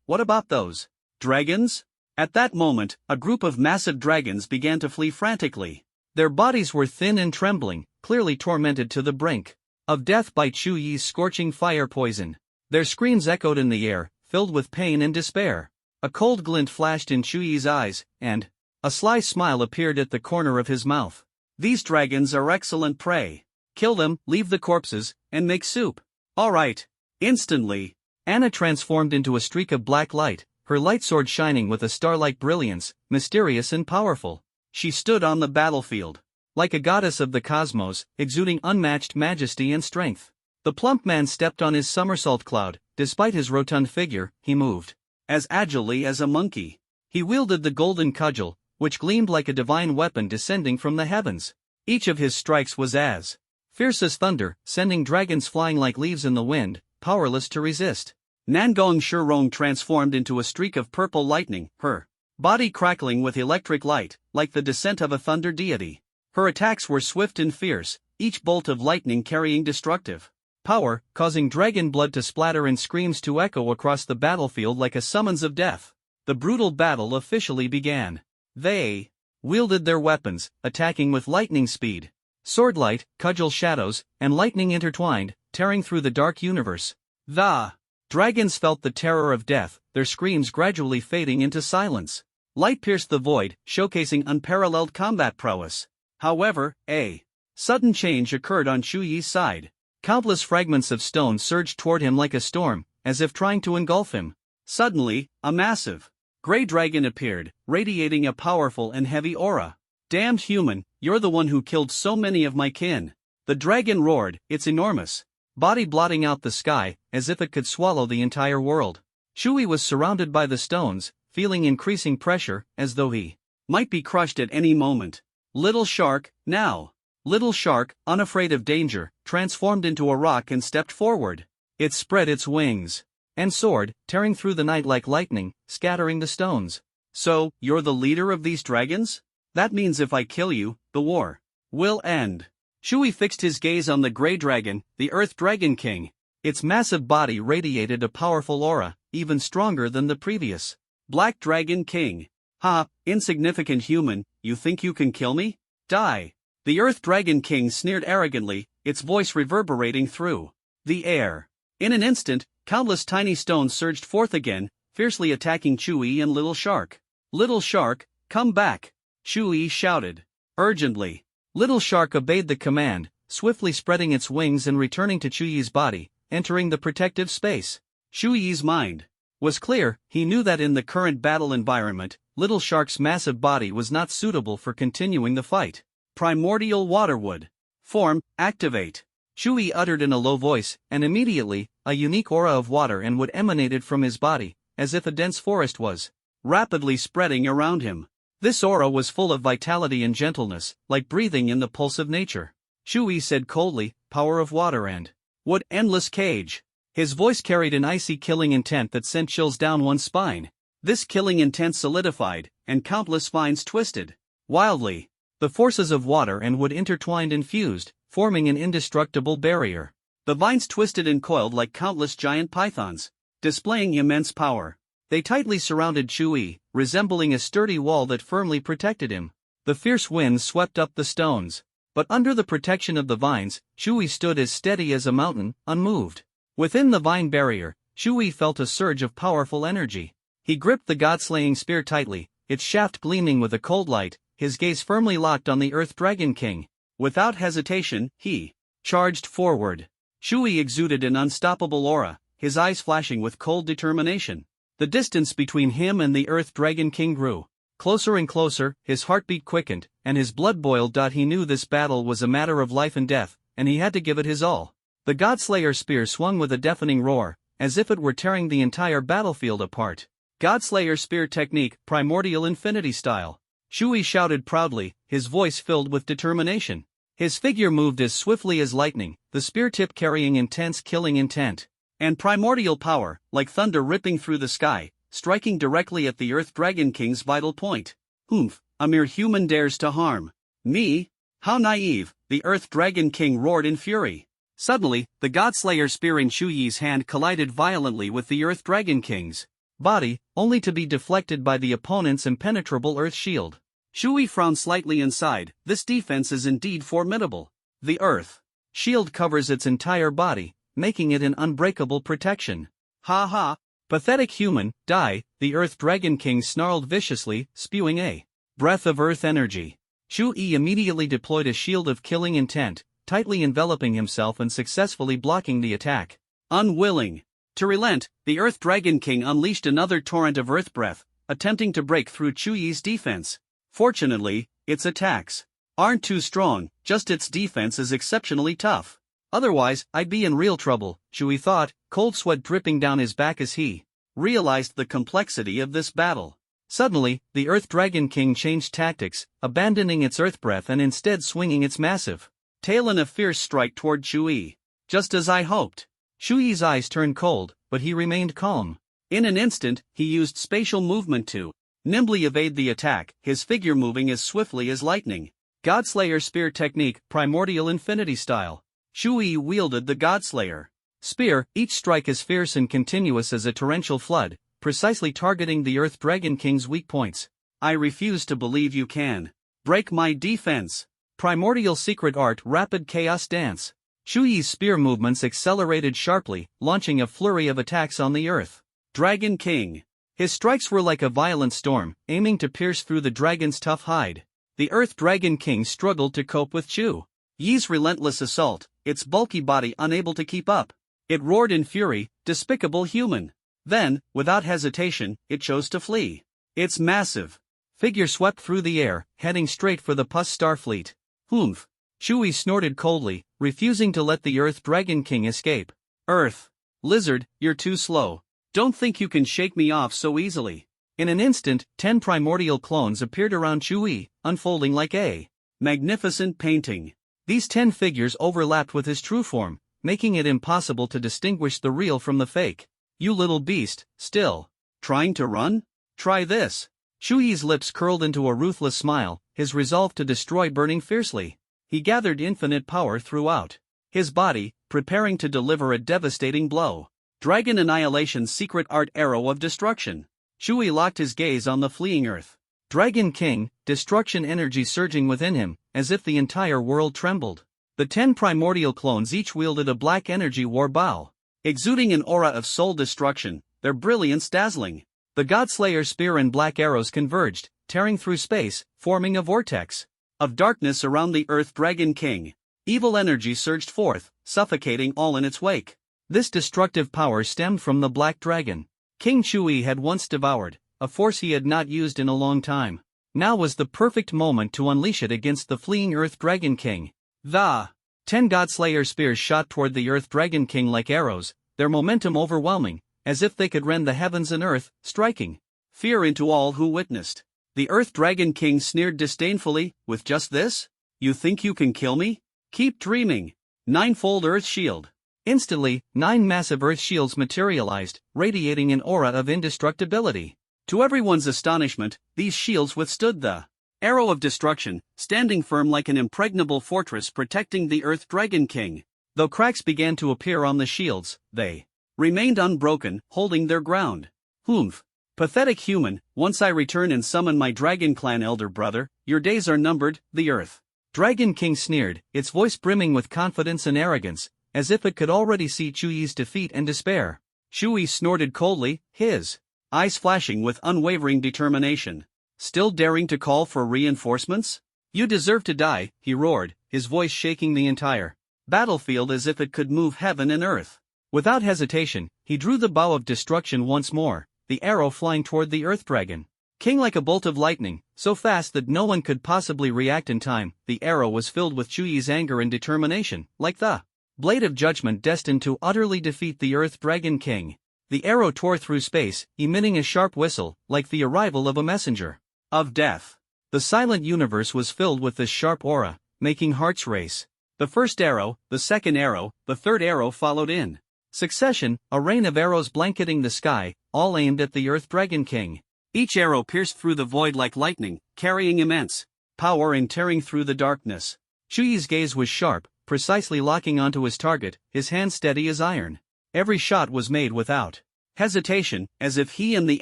"What about those dragons?" At that moment, a group of massive dragons began to flee frantically. Their bodies were thin and trembling, clearly tormented to the brink of death by Chuyi's scorching fire poison. Their screams echoed in the air, filled with pain and despair. A cold glint flashed in Chuyi's eyes, and a sly smile appeared at the corner of his mouth. "These dragons are excellent prey. Kill them, leave the corpses, and make soup." "All right." Instantly, Anna transformed into a streak of black light, her light sword shining with a star-like brilliance, mysterious and powerful. She stood on the battlefield like a goddess of the cosmos, exuding unmatched majesty and strength. The plump man stepped on his somersault cloud. Despite his rotund figure, he moved as agilely as a monkey. He wielded the golden cudgel, which gleamed like a divine weapon descending from the heavens. Each of his strikes was as fierce as thunder, sending dragons flying like leaves in the wind, powerless to resist. Nangong Shirong transformed into a streak of purple lightning, her body crackling with electric light, like the descent of a thunder deity. Her attacks were swift and fierce, each bolt of lightning carrying destructive power, causing dragon blood to splatter and screams to echo across the battlefield like a summons of death. The brutal battle officially began. They wielded their weapons, attacking with lightning speed. Swordlight, cudgel shadows, and lightning intertwined, tearing through the dark universe. The dragons felt the terror of death, their screams gradually fading into silence. Light pierced the void, showcasing unparalleled combat prowess. However, a Sudden change occurred on Chu Yi's side. Countless fragments of stone surged toward him like a storm, as if trying to engulf him. Suddenly, a massive gray dragon appeared, radiating a powerful and heavy aura. "Damned human, you're the one who killed so many of my kin." The dragon roared, its enormous body blotting out the sky, as if it could swallow the entire world. Chu Yi was surrounded by the stones, feeling increasing pressure, as though he might be crushed at any moment. Little Shark, now. Little Shark, unafraid of danger, transformed into a rock and stepped forward. It spread its wings and soared, tearing through the night like lightning, scattering the stones. "So, you're the leader of these dragons? That means if I kill you, the war will end." Chu Yi fixed his gaze on the gray dragon, the Earth Dragon King. Its massive body radiated a powerful aura, even stronger than the previous. "Black Dragon King. Ha, insignificant human, you think you can kill me? Die." The Earth Dragon King sneered arrogantly, its voice reverberating through the air. In an instant, countless tiny stones surged forth again, fiercely attacking Chu Yi and Little Shark. "Little Shark, come back!" Chu Yi shouted urgently. Little Shark obeyed the command, swiftly spreading its wings and returning to Chu Yi's body, entering the protective space. Chu Yi's mind was clear. He knew that in the current battle environment, Little Shark's massive body was not suitable for continuing the fight. Primordial Waterwood. Form, activate. Chu Yi uttered in a low voice, and immediately, a unique aura of water and wood emanated from his body, as if a dense forest was rapidly spreading around him. This aura was full of vitality and gentleness, like breathing in the pulse of nature. Chu Yi said coldly, "Power of water and wood, endless cage." His voice carried an icy killing intent that sent chills down one's spine. This killing intent solidified, and countless spines twisted wildly. The forces of water and wood intertwined and fused, forming an indestructible barrier. The vines twisted and coiled like countless giant pythons, displaying immense power. They tightly surrounded Chu Yi, resembling a sturdy wall that firmly protected him. The fierce winds swept up the stones, but under the protection of the vines, Chu Yi stood as steady as a mountain, unmoved. Within the vine barrier, Chu Yi felt a surge of powerful energy. He gripped the god-slaying spear tightly, its shaft gleaming with a cold light, his gaze firmly locked on the Earth Dragon King. Without hesitation, he charged forward. Chu Yi exuded an unstoppable aura, his eyes flashing with cold determination. The distance between him and the Earth Dragon King grew closer and closer, his heartbeat quickened, and his blood boiled. He knew this battle was a matter of life and death, and he had to give it his all. The Godslayer spear swung with a deafening roar, as if it were tearing the entire battlefield apart. Godslayer spear technique, primordial infinity style. Chu Yi shouted proudly, his voice filled with determination. His figure moved as swiftly as lightning, the spear tip carrying intense killing intent and primordial power, like thunder ripping through the sky, striking directly at the Earth Dragon King's vital point. "Humph, a mere human dares to harm me? How naive!" the Earth Dragon King roared in fury. Suddenly, the Godslayer spear in Chu Yi's hand collided violently with the Earth Dragon King's body, only to be deflected by the opponent's impenetrable earth shield. Chu Yi frowned slightly inside. This defense is indeed formidable. The earth shield covers its entire body, making it an unbreakable protection. "Ha ha! Pathetic human, die!" the Earth Dragon King snarled viciously, spewing a breath of earth energy. Chu Yi immediately deployed a shield of killing intent, tightly enveloping himself and successfully blocking the attack. Unwilling to relent, the Earth Dragon King unleashed another torrent of earth breath, attempting to break through Chu Yi's defense. Fortunately, its attacks aren't too strong, just its defense is exceptionally tough. Otherwise, I'd be in real trouble, Chu Yi thought, cold sweat dripping down his back as he realized the complexity of this battle. Suddenly, the Earth Dragon King changed tactics, abandoning its earth breath and instead swinging its massive tail in a fierce strike toward Chu Yi. Just as I hoped. Chu Yi's eyes turned cold, but he remained calm. In an instant, he used spatial movement to nimbly evade the attack, his figure moving as swiftly as lightning. Godslayer spear technique, primordial infinity style. Chu Yi wielded the Godslayer spear, each strike as fierce and continuous as a torrential flood, precisely targeting the Earth Dragon King's weak points. "I refuse to believe you can break my defense." Primordial secret art, rapid chaos dance. Chu Yi's spear movements accelerated sharply, launching a flurry of attacks on the Earth Dragon King. His strikes were like a violent storm, aiming to pierce through the dragon's tough hide. The Earth Dragon King struggled to cope with Chu Yi's relentless assault, its bulky body unable to keep up. It roared in fury, despicable human. Then, without hesitation, it chose to flee. Its massive figure swept through the air, heading straight for the Pus Starfleet. Humph! Chewie snorted coldly, refusing to let the Earth Dragon King escape. Earth Lizard, you're too slow. Don't think you can shake me off so easily. In an instant, 10 primordial clones appeared around Chewie, unfolding like a magnificent painting. These 10 figures overlapped with his true form, making it impossible to distinguish the real from the fake. You little beast, still trying to run? Try this. Chewie's lips curled into a ruthless smile, his resolve to destroy burning fiercely. He gathered infinite power throughout his body, preparing to deliver a devastating blow. Dragon Annihilation's secret art arrow of destruction. Chewie locked his gaze on the fleeing Earth Dragon King, destruction energy surging within him, as if the entire world trembled. The 10 primordial clones each wielded a black energy war bow, exuding an aura of soul destruction, their brilliance dazzling. The Godslayer spear and black arrows converged, tearing through space, forming a vortex of darkness around the Earth Dragon King. Evil energy surged forth, suffocating all in its wake. This destructive power stemmed from the Black Dragon King Chewie had once devoured, a force he had not used in a long time. Now was the perfect moment to unleash it against the fleeing Earth Dragon King. The 10 Godslayer spears shot toward the Earth Dragon King like arrows, their momentum overwhelming, as if they could rend the heavens and earth, striking fear into all who witnessed. The Earth Dragon King sneered disdainfully, with just this? You think you can kill me? Keep dreaming. Ninefold Earth Shield. Instantly, 9 massive Earth Shields materialized, radiating an aura of indestructibility. To everyone's astonishment, these shields withstood the arrow of destruction, standing firm like an impregnable fortress protecting the Earth Dragon King. Though cracks began to appear on the shields, they remained unbroken, holding their ground. Humph! Pathetic human, once I return and summon my Dragon Clan elder brother, your days are numbered. The Earth Dragon King sneered, its voice brimming with confidence and arrogance, as if it could already see Chewie's defeat and despair. Chewie snorted coldly, his eyes flashing with unwavering determination. Still daring to call for reinforcements? You deserve to die, he roared, his voice shaking the entire battlefield as if it could move heaven and earth. Without hesitation, he drew the bow of destruction once more, the arrow flying toward the Earth Dragon King like a bolt of lightning, so fast that no one could possibly react in time. The arrow was filled with Chewie's anger and determination, like the blade of judgment destined to utterly defeat the Earth Dragon King. The arrow tore through space, emitting a sharp whistle, like the arrival of a messenger of death. The silent universe was filled with this sharp aura, making hearts race. The first arrow, the second arrow, the third arrow followed in succession, a rain of arrows blanketing the sky, all aimed at the Earth Dragon King. Each arrow pierced through the void like lightning, carrying immense power and tearing through the darkness. Chewie's gaze was sharp, precisely locking onto his target, his hand steady as iron. Every shot was made without hesitation, as if he and the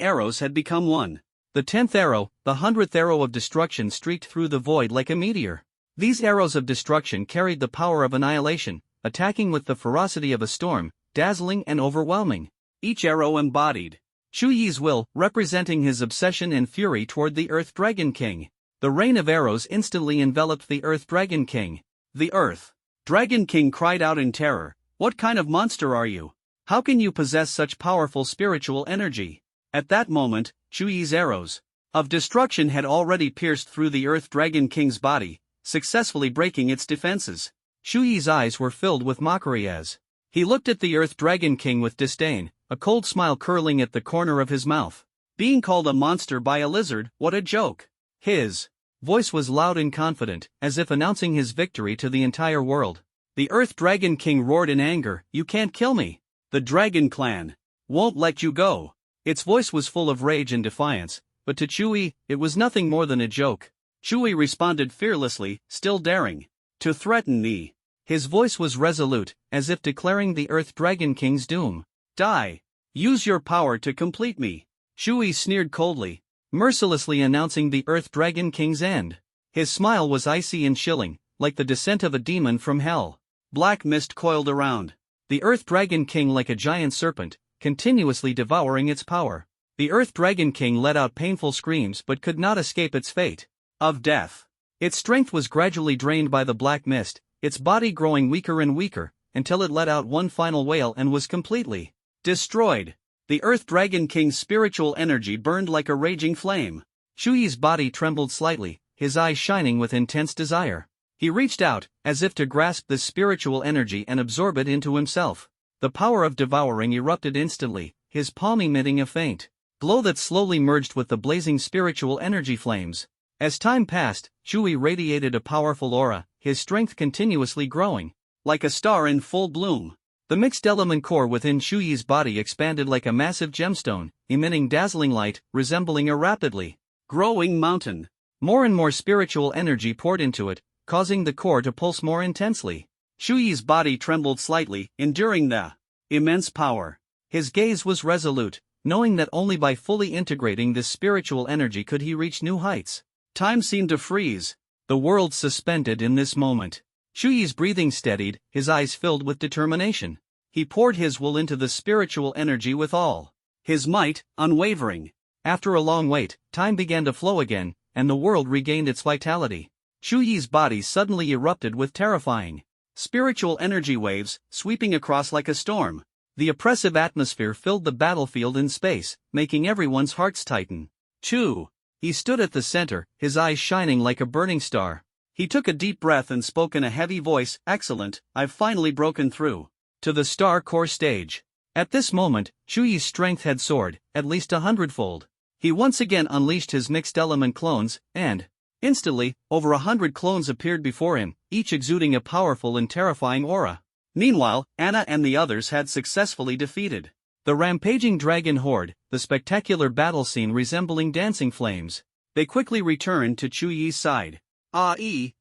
arrows had become one. The 10th arrow, the 100th arrow of destruction streaked through the void like a meteor. These arrows of destruction carried the power of annihilation, attacking with the ferocity of a storm, dazzling and overwhelming. Each arrow embodied Chewie's will, representing his obsession and fury toward the Earth Dragon King. The rain of arrows instantly enveloped the Earth Dragon King. The Earth Dragon King cried out in terror, "What kind of monster are you? How can you possess such powerful spiritual energy?" At that moment, Chewie's arrows of destruction had already pierced through the Earth Dragon King's body, successfully breaking its defenses. Chewie's eyes were filled with mockery as he looked at the Earth Dragon King with disdain, a cold smile curling at the corner of his mouth. Being called a monster by a lizard, what a joke! His voice was loud and confident, as if announcing his victory to the entire world. The Earth Dragon King roared in anger, "You can't kill me! The Dragon Clan won't let you go!" Its voice was full of rage and defiance, but to Chewie, it was nothing more than a joke. Chewie responded fearlessly, still daring to threaten me. His voice was resolute, as if declaring the Earth Dragon King's doom. "Die! Use your power to complete me!" Chewie sneered coldly, mercilessly announcing the Earth Dragon King's end. His smile was icy and chilling, like the descent of a demon from hell. Black mist coiled around the Earth Dragon King like a giant serpent, continuously devouring its power. The Earth Dragon King let out painful screams but could not escape its fate of death. Its strength was gradually drained by the black mist, its body growing weaker and weaker, until it let out one final wail and was completely destroyed. The Earth Dragon King's spiritual energy burned like a raging flame. Shuyi's body trembled slightly, his eyes shining with intense desire. He reached out, as if to grasp this spiritual energy and absorb it into himself. The power of devouring erupted instantly, his palm emitting a faint glow that slowly merged with the blazing spiritual energy flames. As time passed, Shuyi radiated a powerful aura, his strength continuously growing, like a star in full bloom. The mixed element core within Shuyi's body expanded like a massive gemstone, emitting dazzling light, resembling a rapidly growing mountain. More and more spiritual energy poured into it, causing the core to pulse more intensely. Shuyi's body trembled slightly, enduring the immense power. His gaze was resolute, knowing that only by fully integrating this spiritual energy could he reach new heights. Time seemed to freeze. The world suspended in this moment. Shuyi's breathing steadied, his eyes filled with determination. He poured his will into the spiritual energy with all his might, unwavering. After a long wait, time began to flow again, and the world regained its vitality. Shuyi's body suddenly erupted with terrifying spiritual energy waves, sweeping across like a storm. The oppressive atmosphere filled the battlefield in space, making everyone's hearts tighten. Chu. He stood at the center, his eyes shining like a burning star. He took a deep breath and spoke in a heavy voice, "Excellent, I've finally broken through to the star core stage." At this moment, Shuyi's strength had soared, at least 100-fold. He once again unleashed his mixed element clones, and instantly, over 100 clones appeared before him, each exuding a powerful and terrifying aura. Meanwhile, Anna and the others had successfully defeated the rampaging dragon horde, the spectacular battle scene resembling dancing flames. They quickly returned to Chuyi's side.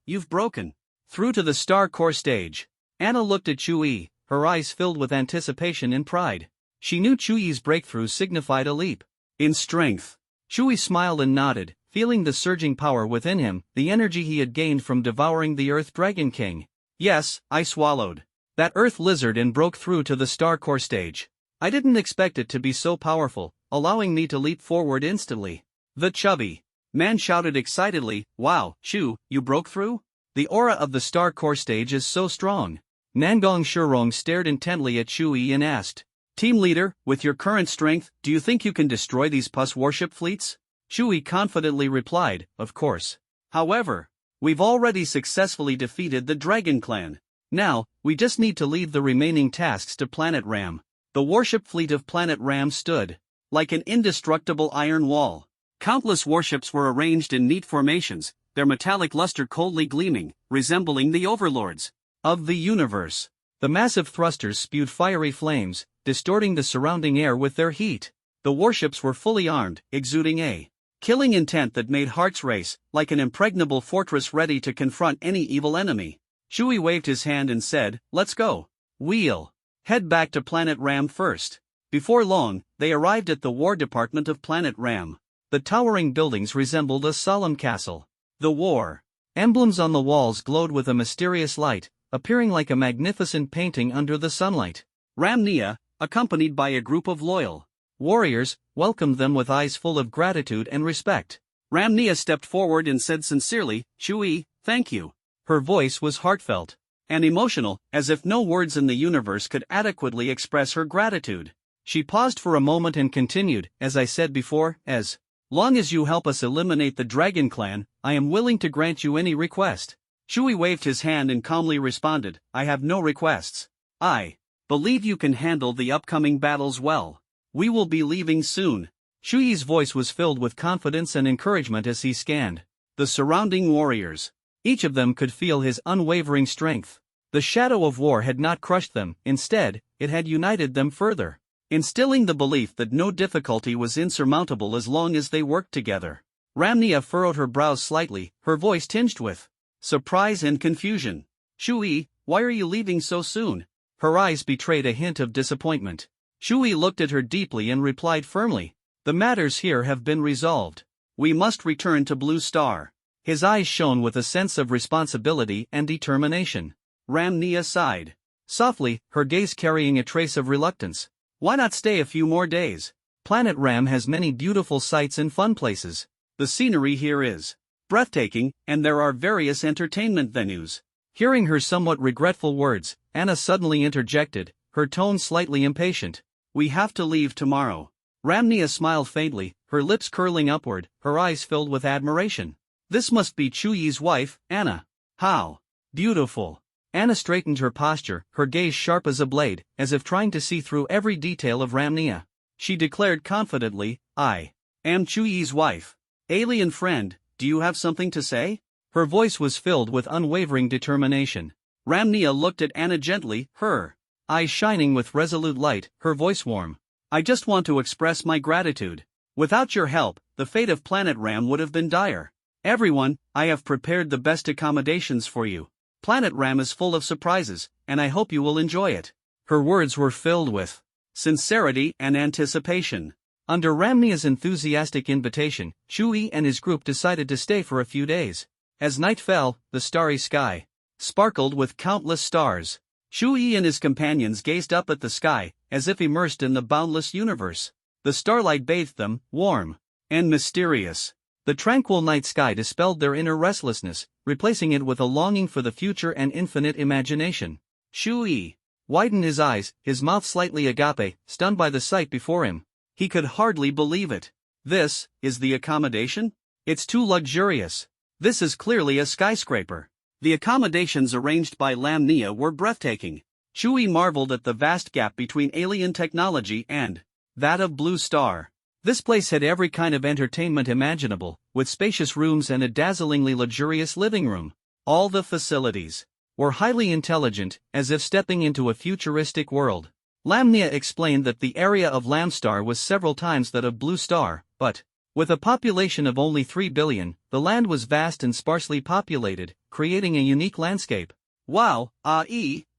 You've broken through to the star core stage. Anna looked at Chuyi, her eyes filled with anticipation and pride. She knew Chuyi's breakthrough signified a leap in strength. Chuyi smiled and nodded, feeling the surging power within him, the energy he had gained from devouring the Earth Dragon King. "Yes, I swallowed that Earth lizard and broke through to the star core stage. I didn't expect it to be so powerful, allowing me to leap forward instantly." The chubby man shouted excitedly, "Wow, Chu, you broke through? The aura of the star core stage is so strong." Nangong Shurong stared intently at Chuyi and asked, "Team leader, with your current strength, do you think you can destroy these pus warship fleets?" Chuyi confidently replied, "Of course. However, we've already successfully defeated the Dragon Clan. Now, we just need to leave the remaining tasks to Planet Ram." The warship fleet of Planet Ram stood like an indestructible iron wall. Countless warships were arranged in neat formations, their metallic luster coldly gleaming, resembling the overlords of the universe. The massive thrusters spewed fiery flames, distorting the surrounding air with their heat. The warships were fully armed, exuding a killing intent that made hearts race, like an impregnable fortress ready to confront any evil enemy. Chuyi waved his hand and said, "Let's go. We'll head back to Planet Ram first." Before long, they arrived at the War Department of Planet Ram. The towering buildings resembled a solemn castle. The war emblems on the walls glowed with a mysterious light, appearing like a magnificent painting under the sunlight. Ramnia, accompanied by a group of loyal warriors, welcomed them with eyes full of gratitude and respect. Ramnia stepped forward and said sincerely, "Chuyi, thank you." Her voice was heartfelt and emotional, as if no words in the universe could adequately express her gratitude. She paused for a moment and continued, "As I said before, as long as you help us eliminate the Dragon Clan, I am willing to grant you any request." Chuyi waved his hand and calmly responded, "I have no requests. I believe you can handle the upcoming battles well. We will be leaving soon." Chuyi's voice was filled with confidence and encouragement as he scanned the surrounding warriors. Each of them could feel his unwavering strength. The shadow of war had not crushed them, instead, it had united them further, instilling the belief that no difficulty was insurmountable as long as they worked together. Ramnia furrowed her brows slightly, her voice tinged with surprise and confusion. "Chuyi, why are you leaving so soon?" Her eyes betrayed a hint of disappointment. Chuyi looked at her deeply and replied firmly, "The matters here have been resolved. We must return to Blue Star." His eyes shone with a sense of responsibility and determination. Ramnia sighed softly, her gaze carrying a trace of reluctance. "Why not stay a few more days? Planet Ram has many beautiful sights and fun places. The scenery here is breathtaking, and there are various entertainment venues." Hearing her somewhat regretful words, Anna suddenly interjected, her tone slightly impatient. We have to leave tomorrow. Ramnia smiled faintly, her lips curling upward, her eyes filled with admiration. This must be Chuyi's wife, Anna. How beautiful. Anna straightened her posture, her gaze sharp as a blade, as if trying to see through every detail of Ramnia. She declared confidently, I am Chuyi's wife. Alien friend, do you have something to say? Her voice was filled with unwavering determination. Ramnia looked at Anna gently, her eyes shining with resolute light, her voice warm. I just want to express my gratitude. Without your help, the fate of Planet Ram would have been dire. Everyone, I have prepared the best accommodations for you. Planet Ram is full of surprises, and I hope you will enjoy it. Her words were filled with sincerity and anticipation. Under Ramnia's enthusiastic invitation, Chuyi and his group decided to stay for a few days. As night fell, the starry sky sparkled with countless stars. Chuyi and his companions gazed up at the sky, as if immersed in the boundless universe. The starlight bathed them, warm and mysterious. The tranquil night sky dispelled their inner restlessness, replacing it with a longing for the future and infinite imagination. Chuyi widened his eyes, his mouth slightly agape, stunned by the sight before him. He could hardly believe it. This is the accommodation? It's too luxurious. This is clearly a skyscraper. The accommodations arranged by Lamnia were breathtaking. Chuyi marveled at the vast gap between alien technology and that of Blue Star. This place had every kind of entertainment imaginable, with spacious rooms and a dazzlingly luxurious living room. All the facilities were highly intelligent, as if stepping into a futuristic world. Lamnia explained that the area of Lamstar was several times that of Blue Star, but with a population of only 3 billion, the land was vast and sparsely populated, creating a unique landscape. Wow,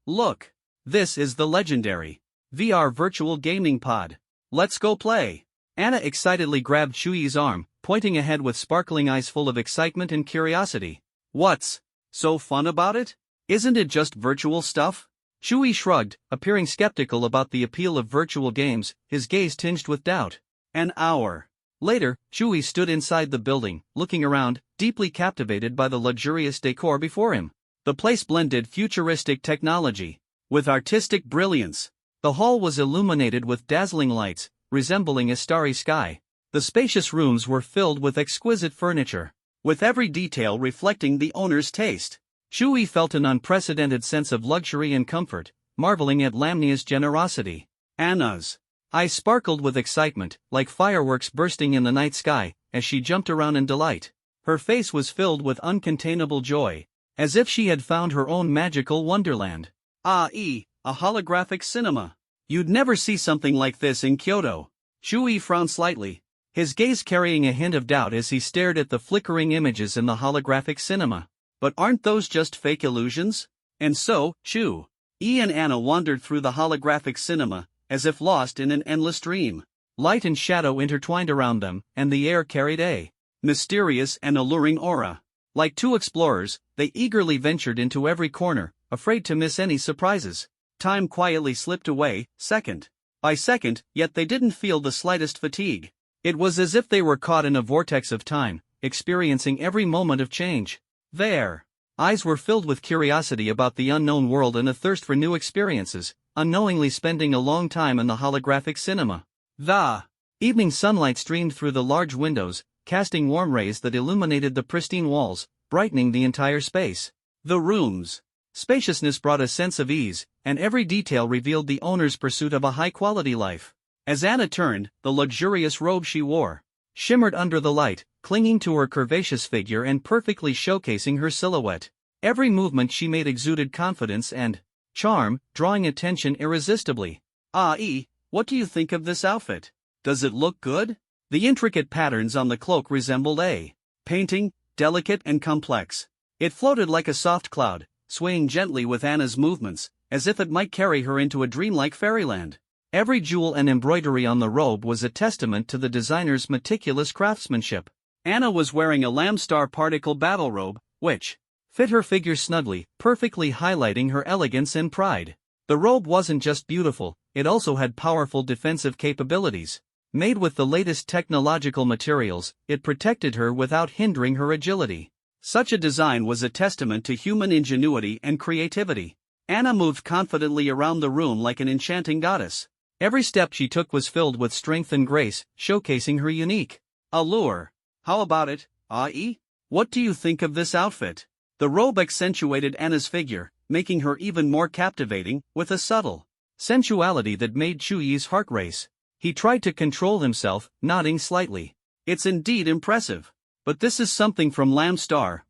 look! This is the legendary VR virtual gaming pod. Let's go play! Anna excitedly grabbed Chuyi's arm, pointing ahead with sparkling eyes full of excitement and curiosity. What's so fun about it? Isn't it just virtual stuff? Chuyi shrugged, appearing skeptical about the appeal of virtual games, his gaze tinged with doubt. An hour later, Chuyi stood inside the building, looking around, deeply captivated by the luxurious decor before him. The place blended futuristic technology with artistic brilliance. The hall was illuminated with dazzling lights, resembling a starry sky. The spacious rooms were filled with exquisite furniture, with every detail reflecting the owner's taste. Chuyi felt an unprecedented sense of luxury and comfort, marveling at Lamnia's generosity. Anna's eyes sparkled with excitement, like fireworks bursting in the night sky, as she jumped around in delight. Her face was filled with uncontainable joy, as if she had found her own magical wonderland. A holographic cinema. You'd never see something like this in Kyoto. Chuyi frowned slightly, his gaze carrying a hint of doubt as he stared at the flickering images in the holographic cinema. But aren't those just fake illusions? And so, Chuyi and Anna wandered through the holographic cinema, as if lost in an endless dream. Light and shadow intertwined around them, and the air carried a mysterious and alluring aura. Like two explorers, they eagerly ventured into every corner, afraid to miss any surprises. Time quietly slipped away, second by second, yet they didn't feel the slightest fatigue. It was as if they were caught in a vortex of time, experiencing every moment of change. Their eyes were filled with curiosity about the unknown world and a thirst for new experiences, unknowingly spending a long time in the holographic cinema. The evening sunlight streamed through the large windows, casting warm rays that illuminated the pristine walls, brightening the entire space. The room's spaciousness brought a sense of ease, and every detail revealed the owner's pursuit of a high-quality life. As Anna turned, the luxurious robe she wore shimmered under the light, clinging to her curvaceous figure and perfectly showcasing her silhouette. Every movement she made exuded confidence and charm, drawing attention irresistibly. What do you think of this outfit? Does it look good? The intricate patterns on the cloak resembled a painting, delicate and complex. It floated like a soft cloud, swaying gently with Anna's movements, as if it might carry her into a dreamlike fairyland. Every jewel and embroidery on the robe was a testament to the designer's meticulous craftsmanship. Anna was wearing a Lamstar particle battle robe, which fit her figure snugly, perfectly highlighting her elegance and pride. The robe wasn't just beautiful, it also had powerful defensive capabilities. Made with the latest technological materials, it protected her without hindering her agility. Such a design was a testament to human ingenuity and creativity. Anna moved confidently around the room like an enchanting goddess. Every step she took was filled with strength and grace, showcasing her unique allure. How about it, Ai? What do you think of this outfit? The robe accentuated Anna's figure, making her even more captivating, with a subtle sensuality that made Chuyi's heart race. He tried to control himself, nodding slightly. It's indeed impressive. But this is something from Lamb Star,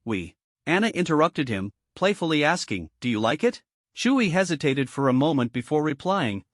Anna interrupted him, playfully asking, do you like it? Chuyi hesitated for a moment before replying,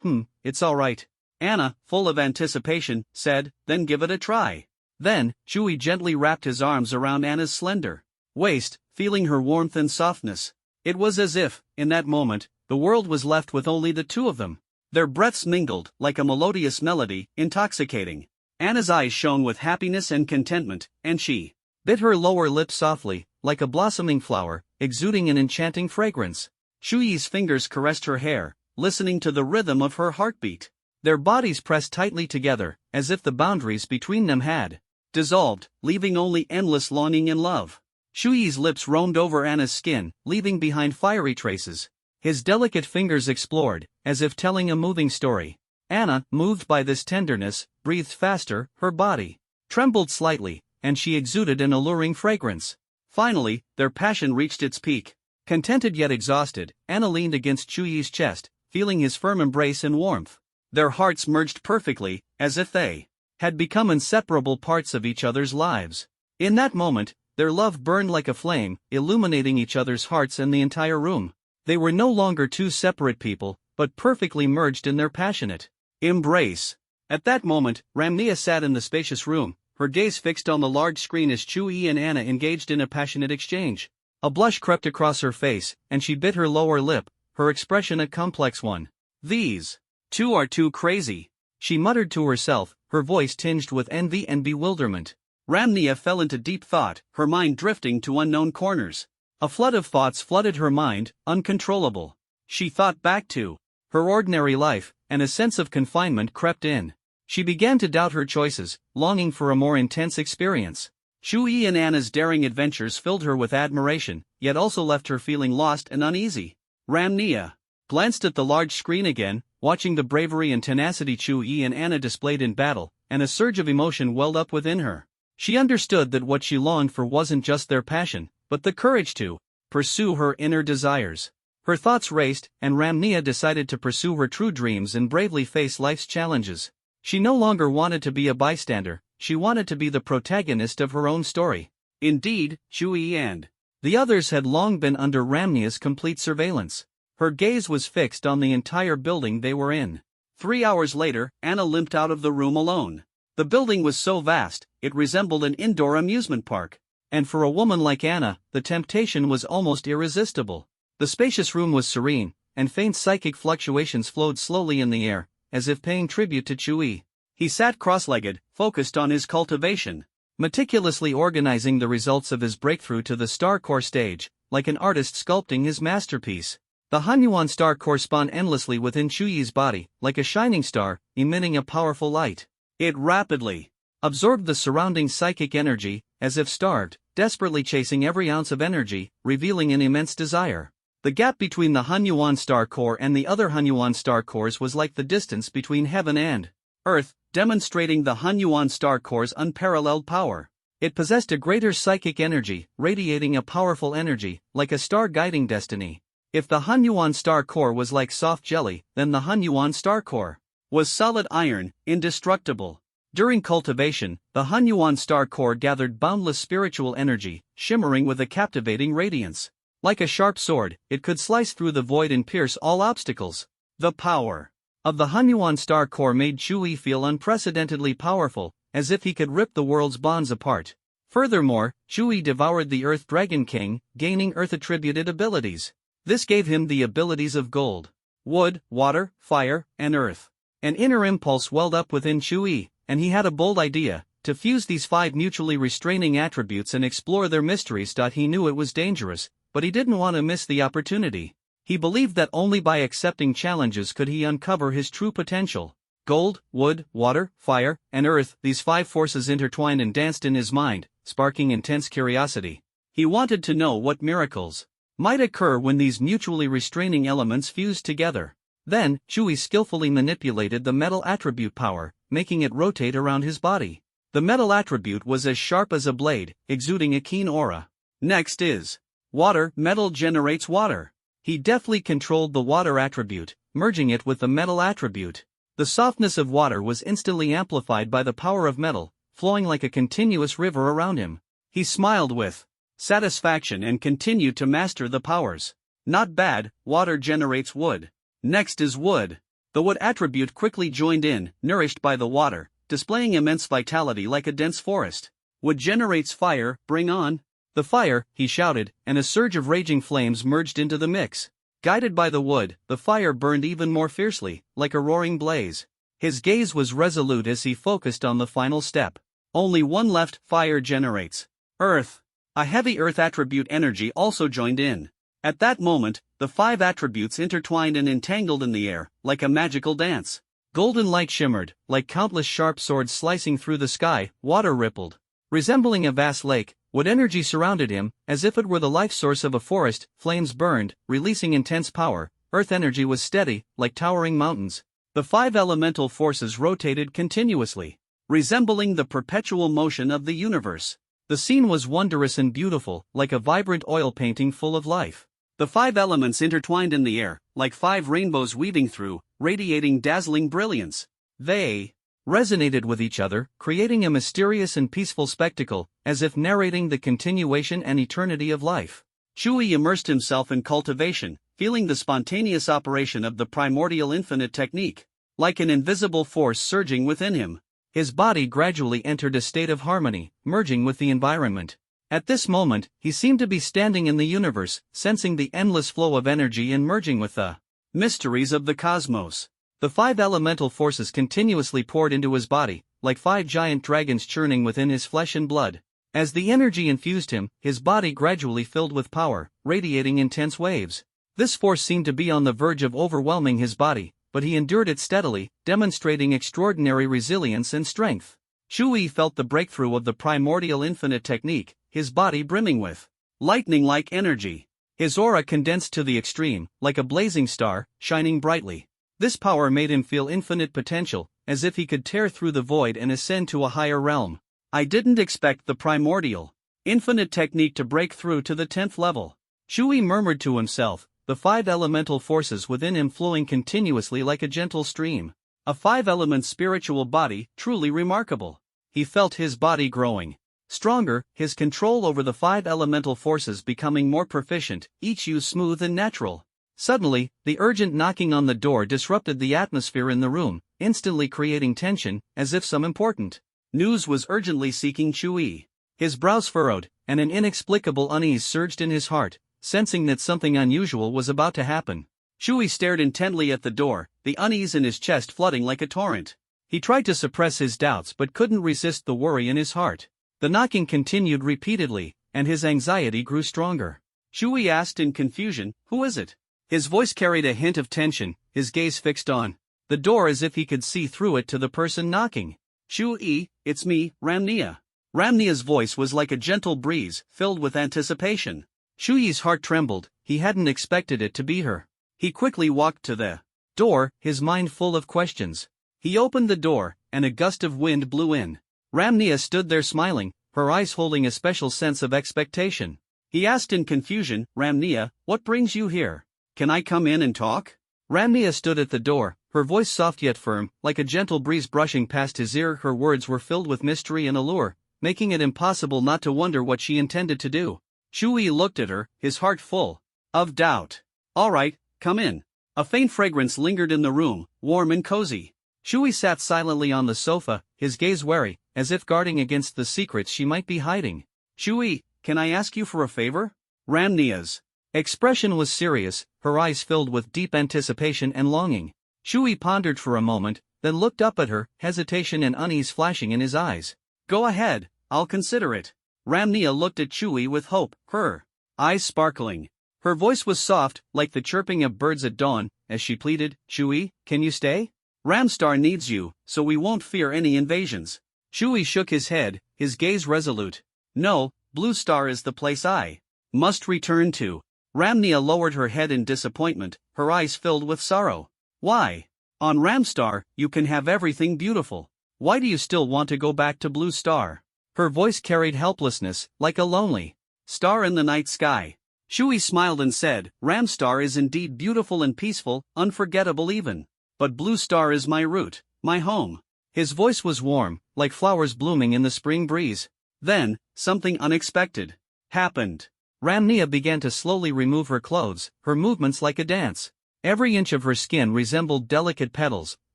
it's alright. Anna, full of anticipation, said, then give it a try. Then, Chuyi gently wrapped his arms around Anna's slender waist, feeling her warmth and softness. It was as if, in that moment, the world was left with only the two of them. Their breaths mingled, like a melodious melody, intoxicating. Anna's eyes shone with happiness and contentment, and she bit her lower lip softly, like a blossoming flower, exuding an enchanting fragrance. Chuyi's fingers caressed her hair, listening to the rhythm of her heartbeat. Their bodies pressed tightly together, as if the boundaries between them had dissolved, leaving only endless longing and love. Chuyi's lips roamed over Anna's skin, leaving behind fiery traces. His delicate fingers explored, as if telling a moving story. Anna, moved by this tenderness, breathed faster, her body trembled slightly, and she exuded an alluring fragrance. Finally, their passion reached its peak. Contented yet exhausted, Anna leaned against Chuyi's chest, feeling his firm embrace and warmth. Their hearts merged perfectly, as if they had become inseparable parts of each other's lives. In that moment, their love burned like a flame, illuminating each other's hearts and the entire room. They were no longer two separate people, but perfectly merged in their passionate embrace. At that moment, Ramnia sat in the spacious room, her gaze fixed on the large screen as Chuyi and Anna engaged in a passionate exchange. A blush crept across her face, and she bit her lower lip, her expression a complex one. These two are too crazy, she muttered to herself, her voice tinged with envy and bewilderment. Ramnia fell into deep thought, her mind drifting to unknown corners. A flood of thoughts flooded her mind, uncontrollable. She thought back to her ordinary life, and a sense of confinement crept in. She began to doubt her choices, longing for a more intense experience. Chuyi and Anna's daring adventures filled her with admiration, yet also left her feeling lost and uneasy. Ramnia glanced at the large screen again, watching the bravery and tenacity Chuyi and Anna displayed in battle, and a surge of emotion welled up within her. She understood that what she longed for wasn't just their passion, but the courage to pursue her inner desires. Her thoughts raced, and Ramnia decided to pursue her true dreams and bravely face life's challenges. She no longer wanted to be a bystander, she wanted to be the protagonist of her own story. Indeed, Chuyi and the others had long been under Ramnia's complete surveillance. Her gaze was fixed on the entire building they were in. 3 hours later, Anna limped out of the room alone. The building was so vast, it resembled an indoor amusement park. And for a woman like Anna, the temptation was almost irresistible. The spacious room was serene, and faint psychic fluctuations flowed slowly in the air, as if paying tribute to Chuyi. He sat cross-legged, focused on his cultivation, meticulously organizing the results of his breakthrough to the Star Core stage, like an artist sculpting his masterpiece. The Hanyuan Star Core spun endlessly within Chuyi's body, like a shining star, emitting a powerful light. It rapidly absorbed the surrounding psychic energy, as if starved, desperately chasing every ounce of energy, revealing an immense desire. The gap between the Hanyuan Star Core and the other Hanyuan Star Cores was like the distance between heaven and earth, demonstrating the Hanyuan Star Core's unparalleled power. It possessed a greater psychic energy, radiating a powerful energy, like a star guiding destiny. If the Hanyuan Star Core was like soft jelly, then the Hanyuan Star Core was solid iron, indestructible. During cultivation, the Hanyuan Star Core gathered boundless spiritual energy, shimmering with a captivating radiance. Like a sharp sword, it could slice through the void and pierce all obstacles. The power of the Hanyuan Star Core made Chuyi feel unprecedentedly powerful, as if he could rip the world's bonds apart. Furthermore, Chuyi devoured the Earth Dragon King, gaining Earth-attributed abilities. This gave him the abilities of gold, wood, water, fire, and earth. An inner impulse welled up within Chuyi, and he had a bold idea, to fuse these 5 mutually restraining attributes and explore their mysteries. He knew it was dangerous, but he didn't want to miss the opportunity. He believed that only by accepting challenges could he uncover his true potential. Gold, wood, water, fire, and earth, these 5 forces intertwined and danced in his mind, sparking intense curiosity. He wanted to know what miracles might occur when these mutually restraining elements fused together. Then, Chewie skillfully manipulated the metal attribute power, making it rotate around his body. The metal attribute was as sharp as a blade, exuding a keen aura. Next is water. Metal generates water. He deftly controlled the water attribute, merging it with the metal attribute. The softness of water was instantly amplified by the power of metal, flowing like a continuous river around him. He smiled with satisfaction and continued to master the powers. Not bad, water generates wood. Next is wood. The wood attribute quickly joined in, nourished by the water, displaying immense vitality like a dense forest. Wood generates fire. Bring on the fire, he shouted, and a surge of raging flames merged into the mix. Guided by the wood, the fire burned even more fiercely, like a roaring blaze. His gaze was resolute as he focused on the final step. Only one left. Fire generates earth. A heavy earth attribute energy also joined in. At that moment, the 5 attributes intertwined and entangled in the air, like a magical dance. Golden light shimmered, like countless sharp swords slicing through the sky. Water rippled. Resembling a vast lake, wood energy surrounded him, as if it were the life source of a forest. Flames burned, releasing intense power. Earth energy was steady, like towering mountains. The 5 elemental forces rotated continuously, resembling the perpetual motion of the universe. The scene was wondrous and beautiful, like a vibrant oil painting full of life. The 5 elements intertwined in the air, like 5 rainbows weaving through, radiating dazzling brilliance. They resonated with each other, creating a mysterious and peaceful spectacle, as if narrating the continuation and eternity of life. Chewie immersed himself in cultivation, feeling the spontaneous operation of the primordial infinite technique. Like an invisible force surging within him, his body gradually entered a state of harmony, merging with the environment. At this moment, he seemed to be standing in the universe, sensing the endless flow of energy and merging with the mysteries of the cosmos. The 5 elemental forces continuously poured into his body, like 5 giant dragons churning within his flesh and blood. As the energy infused him, his body gradually filled with power, radiating intense waves. This force seemed to be on the verge of overwhelming his body, but he endured it steadily, demonstrating extraordinary resilience and strength. Chewie felt the breakthrough of the primordial infinite technique, his body brimming with lightning-like energy. His aura condensed to the extreme, like a blazing star, shining brightly. This power made him feel infinite potential, as if he could tear through the void and ascend to a higher realm. I didn't expect the primordial infinite technique to break through to the 10th level. Chewie murmured to himself, the 5 elemental forces within him flowing continuously like a gentle stream. A 5-element spiritual body, truly remarkable. He felt his body growing stronger, his control over the 5 elemental forces becoming more proficient, each use smooth and natural. Suddenly, the urgent knocking on the door disrupted the atmosphere in the room, instantly creating tension, as if some important news was urgently seeking Chewie. His brows furrowed, and an inexplicable unease surged in his heart, sensing that something unusual was about to happen. Chewie stared intently at the door, the unease in his chest flooding like a torrent. He tried to suppress his doubts but couldn't resist the worry in his heart. The knocking continued repeatedly, and his anxiety grew stronger. Chewie asked in confusion, "Who is it?" His voice carried a hint of tension, his gaze fixed on the door as if he could see through it to the person knocking. "Chewie, it's me, Ramnia." Ramnia's voice was like a gentle breeze, filled with anticipation. Chewie's heart trembled, he hadn't expected it to be her. He quickly walked to the door, his mind full of questions. He opened the door, and a gust of wind blew in. Ramnia stood there smiling, her eyes holding a special sense of expectation. He asked in confusion, "Ramnia, what brings you here? Can I come in and talk?" Ramnia stood at the door, her voice soft yet firm, like a gentle breeze brushing past his ear. Her words were filled with mystery and allure, making it impossible not to wonder what she intended to do. Chewie looked at her, his heart full of doubt. "All right, come in." A faint fragrance lingered in the room, warm and cozy. Chewie sat silently on the sofa, his gaze wary, as if guarding against the secrets she might be hiding. "Chewie, can I ask you for a favor?" Ramnia's expression was serious, her eyes filled with deep anticipation and longing. Chewie pondered for a moment, then looked up at her, hesitation and unease flashing in his eyes. "Go ahead, I'll consider it." Ramnia looked at Chewie with hope, her eyes sparkling. Her voice was soft, like the chirping of birds at dawn, as she pleaded, "Chewie, can you stay? Ramstar needs you, so we won't fear any invasions." Chewie shook his head, his gaze resolute. "No, Blue Star is the place I must return to. Ramnia lowered her head in disappointment, her eyes filled with sorrow. Why? On Ramstar, you can have everything beautiful. Why do you still want to go back to Blue Star? Her voice carried helplessness, like a lonely star in the night sky. Shui smiled and said, Ramstar is indeed beautiful and peaceful, unforgettable even. But Blue Star is my root, my home. His voice was warm, like flowers blooming in the spring breeze. Then, something unexpected happened. Ramnia began to slowly remove her clothes, her movements like a dance. Every inch of her skin resembled delicate petals,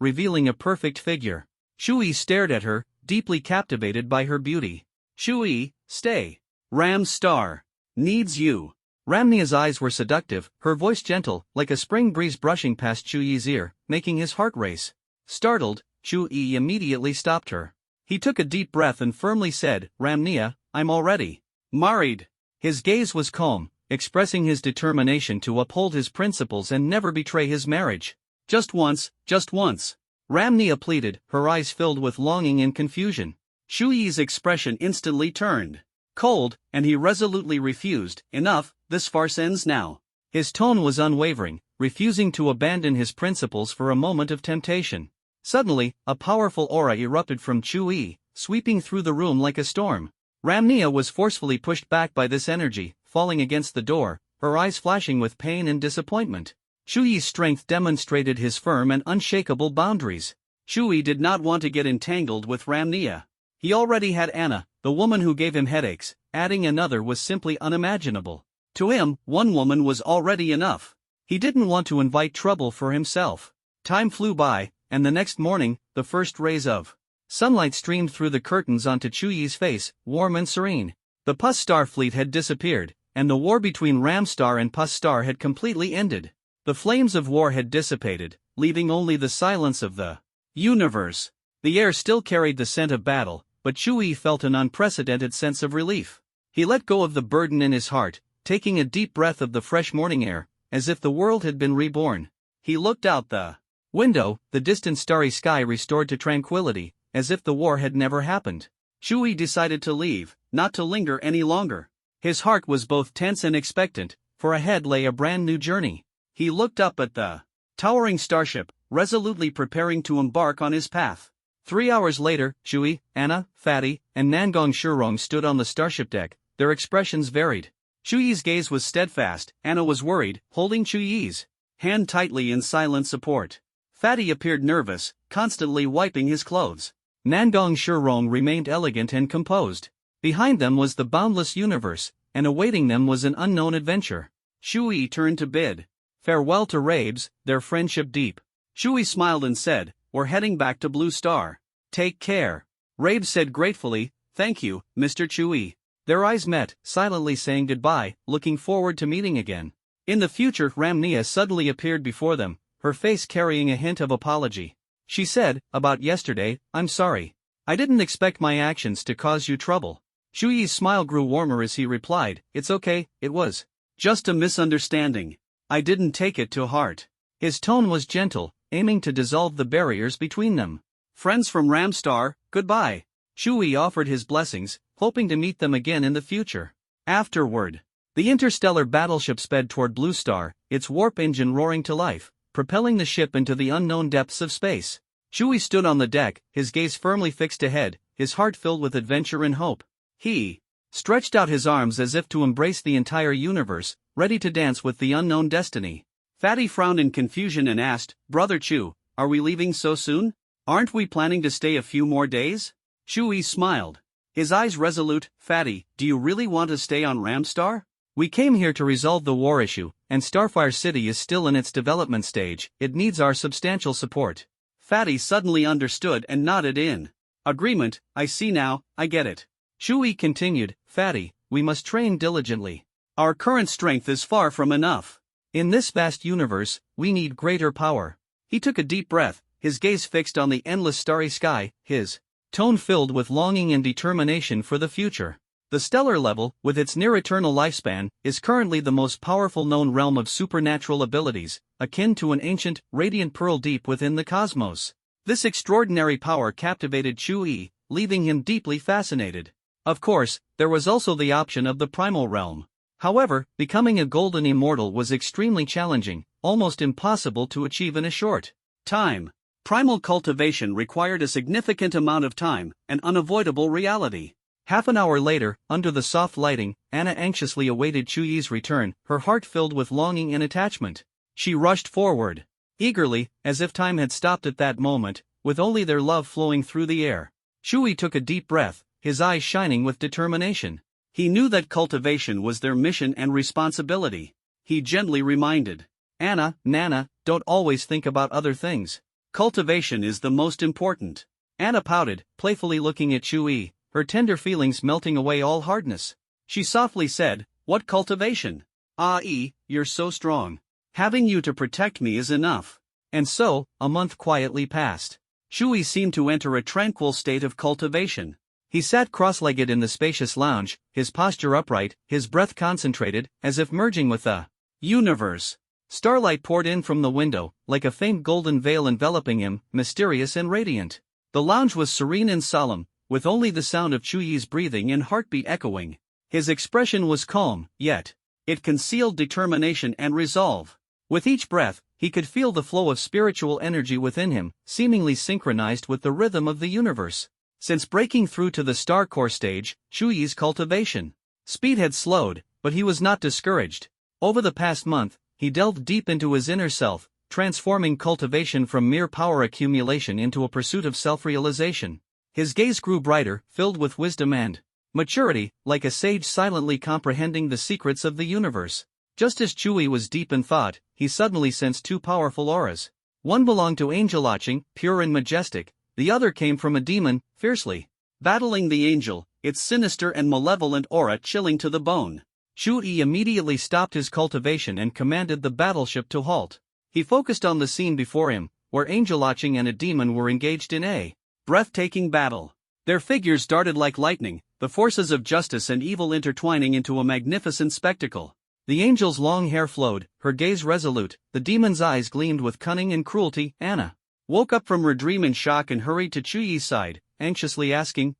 revealing a perfect figure. Shui stared at her, deeply captivated by her beauty. Shui, stay. Ramstar needs you. Ramnia's eyes were seductive, her voice gentle, like a spring breeze brushing past Shuyi's ear, making his heart race. Startled, Shui immediately stopped her. He took a deep breath and firmly said, Ramnia, I'm already married. His gaze was calm, expressing his determination to uphold his principles and never betray his marriage. Just once, just once. Ramnia pleaded, her eyes filled with longing and confusion. Shuyi's expression instantly turned cold, and he resolutely refused. Enough, this farce ends now. His tone was unwavering, refusing to abandon his principles for a moment of temptation. Suddenly, a powerful aura erupted from Shui, sweeping through the room like a storm. Ramnia was forcefully pushed back by this energy, falling against the door, her eyes flashing with pain and disappointment. Shuyi's strength demonstrated his firm and unshakable boundaries. Shui did not want to get entangled with Ramnia. He already had Anna, the woman who gave him headaches, adding another was simply unimaginable. To him, one woman was already enough. He didn't want to invite trouble for himself. Time flew by, and the next morning, the first rays of sunlight streamed through the curtains onto Shuyi's face, warm and serene. The Pus Star fleet had disappeared, and the war between Ramstar and Pus Star had completely ended. The flames of war had dissipated, leaving only the silence of the universe. The air still carried the scent of battle, but Shui felt an unprecedented sense of relief. He let go of the burden in his heart, taking a deep breath of the fresh morning air, as if the world had been reborn. He looked out the window, the distant starry sky restored to tranquility, as if the war had never happened. Shui decided to leave, not to linger any longer. His heart was both tense and expectant, for ahead lay a brand new journey. He looked up at the towering starship, resolutely preparing to embark on his path. 3 hours later, Shui, Anna, Fatty, and Nangong Shurong stood on the starship deck, their expressions varied. Shuyi's gaze was steadfast, Anna was worried, holding Shuyi's hand tightly in silent support. Fatty appeared nervous, constantly wiping his clothes. Nangong Shurong remained elegant and composed. Behind them was the boundless universe, and awaiting them was an unknown adventure. Shui turned to bid farewell to Rabes, their friendship deep. Shui smiled and said, We're heading back to Blue Star. Take care. Rabes said gratefully, Thank you, Mr. Shui. Their eyes met, silently saying goodbye, looking forward to meeting again. In the future, Ramnia suddenly appeared before them, her face carrying a hint of apology. She said, About yesterday, I'm sorry. I didn't expect my actions to cause you trouble. Shuyi's smile grew warmer as he replied, It's okay, it was just a misunderstanding. I didn't take it to heart. His tone was gentle, aiming to dissolve the barriers between them. Friends from Ramstar, goodbye. Shui offered his blessings, hoping to meet them again in the future. Afterward, the interstellar battleship sped toward Blue Star, its warp engine roaring to life, propelling the ship into the unknown depths of space. Shui stood on the deck, his gaze firmly fixed ahead, his heart filled with adventure and hope. He stretched out his arms as if to embrace the entire universe, ready to dance with the unknown destiny. Fatty frowned in confusion and asked, Brother Chu, are we leaving so soon? Aren't we planning to stay a few more days? Shui smiled. His eyes resolute, Fatty, do you really want to stay on Ramstar? We came here to resolve the war issue, and Starfire City is still in its development stage, it needs our substantial support. Fatty suddenly understood and nodded in agreement, I see now, I get it. Shui continued, Fatty, we must train diligently. Our current strength is far from enough. In this vast universe, we need greater power. He took a deep breath, his gaze fixed on the endless starry sky, his tone filled with longing and determination for the future. The stellar level, with its near-eternal lifespan, is currently the most powerful known realm of supernatural abilities, akin to an ancient, radiant pearl deep within the cosmos. This extraordinary power captivated Shui, leaving him deeply fascinated. Of course, there was also the option of the primal realm. However, becoming a golden immortal was extremely challenging, almost impossible to achieve in a short time. Primal cultivation required a significant amount of time, an unavoidable reality. Half an hour later, under the soft lighting, Anna anxiously awaited Chuyi's return, her heart filled with longing and attachment. She rushed forward, eagerly, as if time had stopped at that moment, with only their love flowing through the air. Chuyi took a deep breath, his eyes shining with determination. He knew that cultivation was their mission and responsibility. He gently reminded Anna, Nana, don't always think about other things. Cultivation is the most important. Anna pouted, playfully looking at Chuyi, her tender feelings melting away all hardness. She softly said, "What cultivation? You're so strong. Having you to protect me is enough." And so, a month quietly passed. Chuyi seemed to enter a tranquil state of cultivation. He sat cross-legged in the spacious lounge, his posture upright, his breath concentrated, as if merging with the universe. Starlight poured in from the window, like a faint golden veil enveloping him, mysterious and radiant. The lounge was serene and solemn, with only the sound of Chuyi's breathing and heartbeat echoing. His expression was calm, yet it concealed determination and resolve. With each breath, he could feel the flow of spiritual energy within him, seemingly synchronized with the rhythm of the universe. Since breaking through to the Star Core stage, Chuyi's cultivation speed had slowed, but he was not discouraged. Over the past month, he delved deep into his inner self, transforming cultivation from mere power accumulation into a pursuit of self-realization. His gaze grew brighter, filled with wisdom and maturity, like a sage silently comprehending the secrets of the universe. Just as Chuyi was deep in thought, he suddenly sensed two powerful auras. One belonged to Angel Aching, pure and majestic, the other came from a demon, fiercely battling the angel, its sinister and malevolent aura chilling to the bone. Chuyi immediately stopped his cultivation and commanded the battleship to halt. He focused on the scene before him, where Angel Aching and a demon were engaged in a breathtaking battle. Their figures darted like lightning, the forces of justice and evil intertwining into a magnificent spectacle. The angel's long hair flowed, her gaze resolute, the demon's eyes gleamed with cunning and cruelty. Anna woke up from her dream in shock and hurried to Chuyi's side, anxiously asking,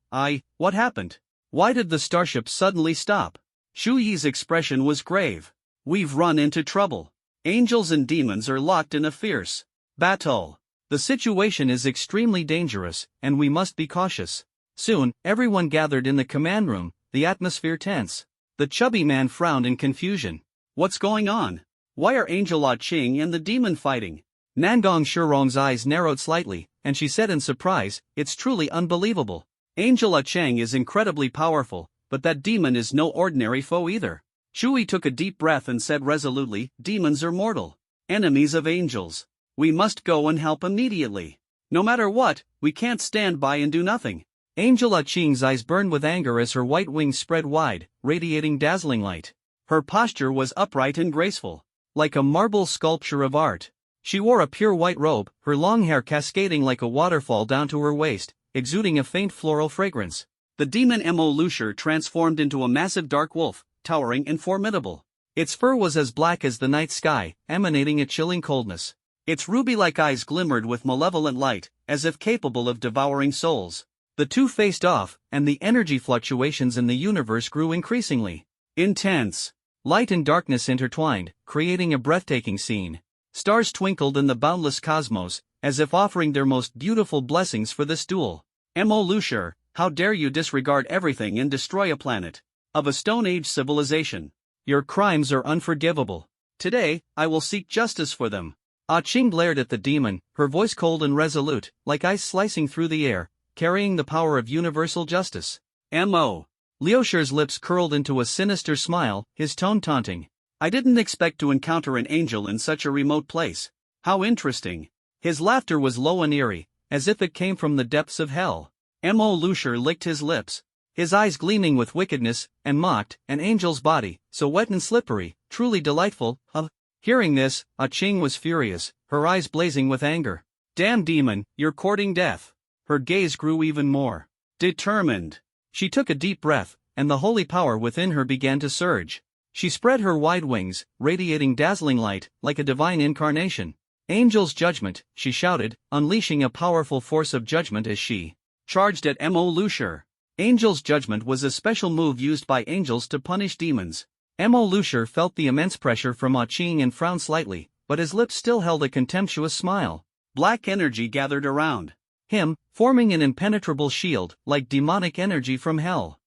what happened? Why did the starship suddenly stop? Chuyi's expression was grave. "We've run into trouble. Angels and demons are locked in a fierce battle. The situation is extremely dangerous, and we must be cautious." Soon, everyone gathered in the command room, the atmosphere tense. The chubby man frowned in confusion. "What's going on? Why are Angel Aching and the demon fighting?" Nangong Shurong's eyes narrowed slightly, and she said in surprise, "It's truly unbelievable. Angel Aching is incredibly powerful, but that demon is no ordinary foe either." Chuyi took a deep breath and said resolutely, "Demons are mortal enemies of angels. We must go and help immediately. No matter what, we can't stand by and do nothing." Angel Aching's eyes burned with anger as her white wings spread wide, radiating dazzling light. Her posture was upright and graceful, like a marble sculpture of art. She wore a pure white robe, her long hair cascading like a waterfall down to her waist, exuding a faint floral fragrance. The demon Mo Lucier transformed into a massive dark wolf, towering and formidable. Its fur was as black as the night sky, emanating a chilling coldness. Its ruby-like eyes glimmered with malevolent light, as if capable of devouring souls. The two faced off, and the energy fluctuations in the universe grew increasingly intense. Light and darkness intertwined, creating a breathtaking scene. Stars twinkled in the boundless cosmos, as if offering their most beautiful blessings for this duel. Mo Lucier, how dare you disregard everything and destroy a planet of a Stone Age civilization? Your crimes are unforgivable. Today, I will seek justice for them. Aching glared at the demon, her voice cold and resolute, like ice slicing through the air, carrying the power of universal justice. Mo Lucier's lips curled into a sinister smile, his tone taunting. "I didn't expect to encounter an angel in such a remote place. How interesting." His laughter was low and eerie, as if it came from the depths of hell. Mo Lucier licked his lips, his eyes gleaming with wickedness, and mocked, "An angel's body, so wet and slippery, truly delightful, huh?" Hearing this, Aching was furious, her eyes blazing with anger. "Damn demon, you're courting death." Her gaze grew even more determined. She took a deep breath, and the holy power within her began to surge. She spread her wide wings, radiating dazzling light, like a divine incarnation. "Angel's judgment," she shouted, unleashing a powerful force of judgment as she charged at Mo Lucier. Angel's Judgment was a special move used by angels to punish demons. Mo Lucier felt the immense pressure from Ah Ching and frowned slightly, but his lips still held a contemptuous smile. Black energy gathered around him, forming an impenetrable shield, like demonic energy from hell.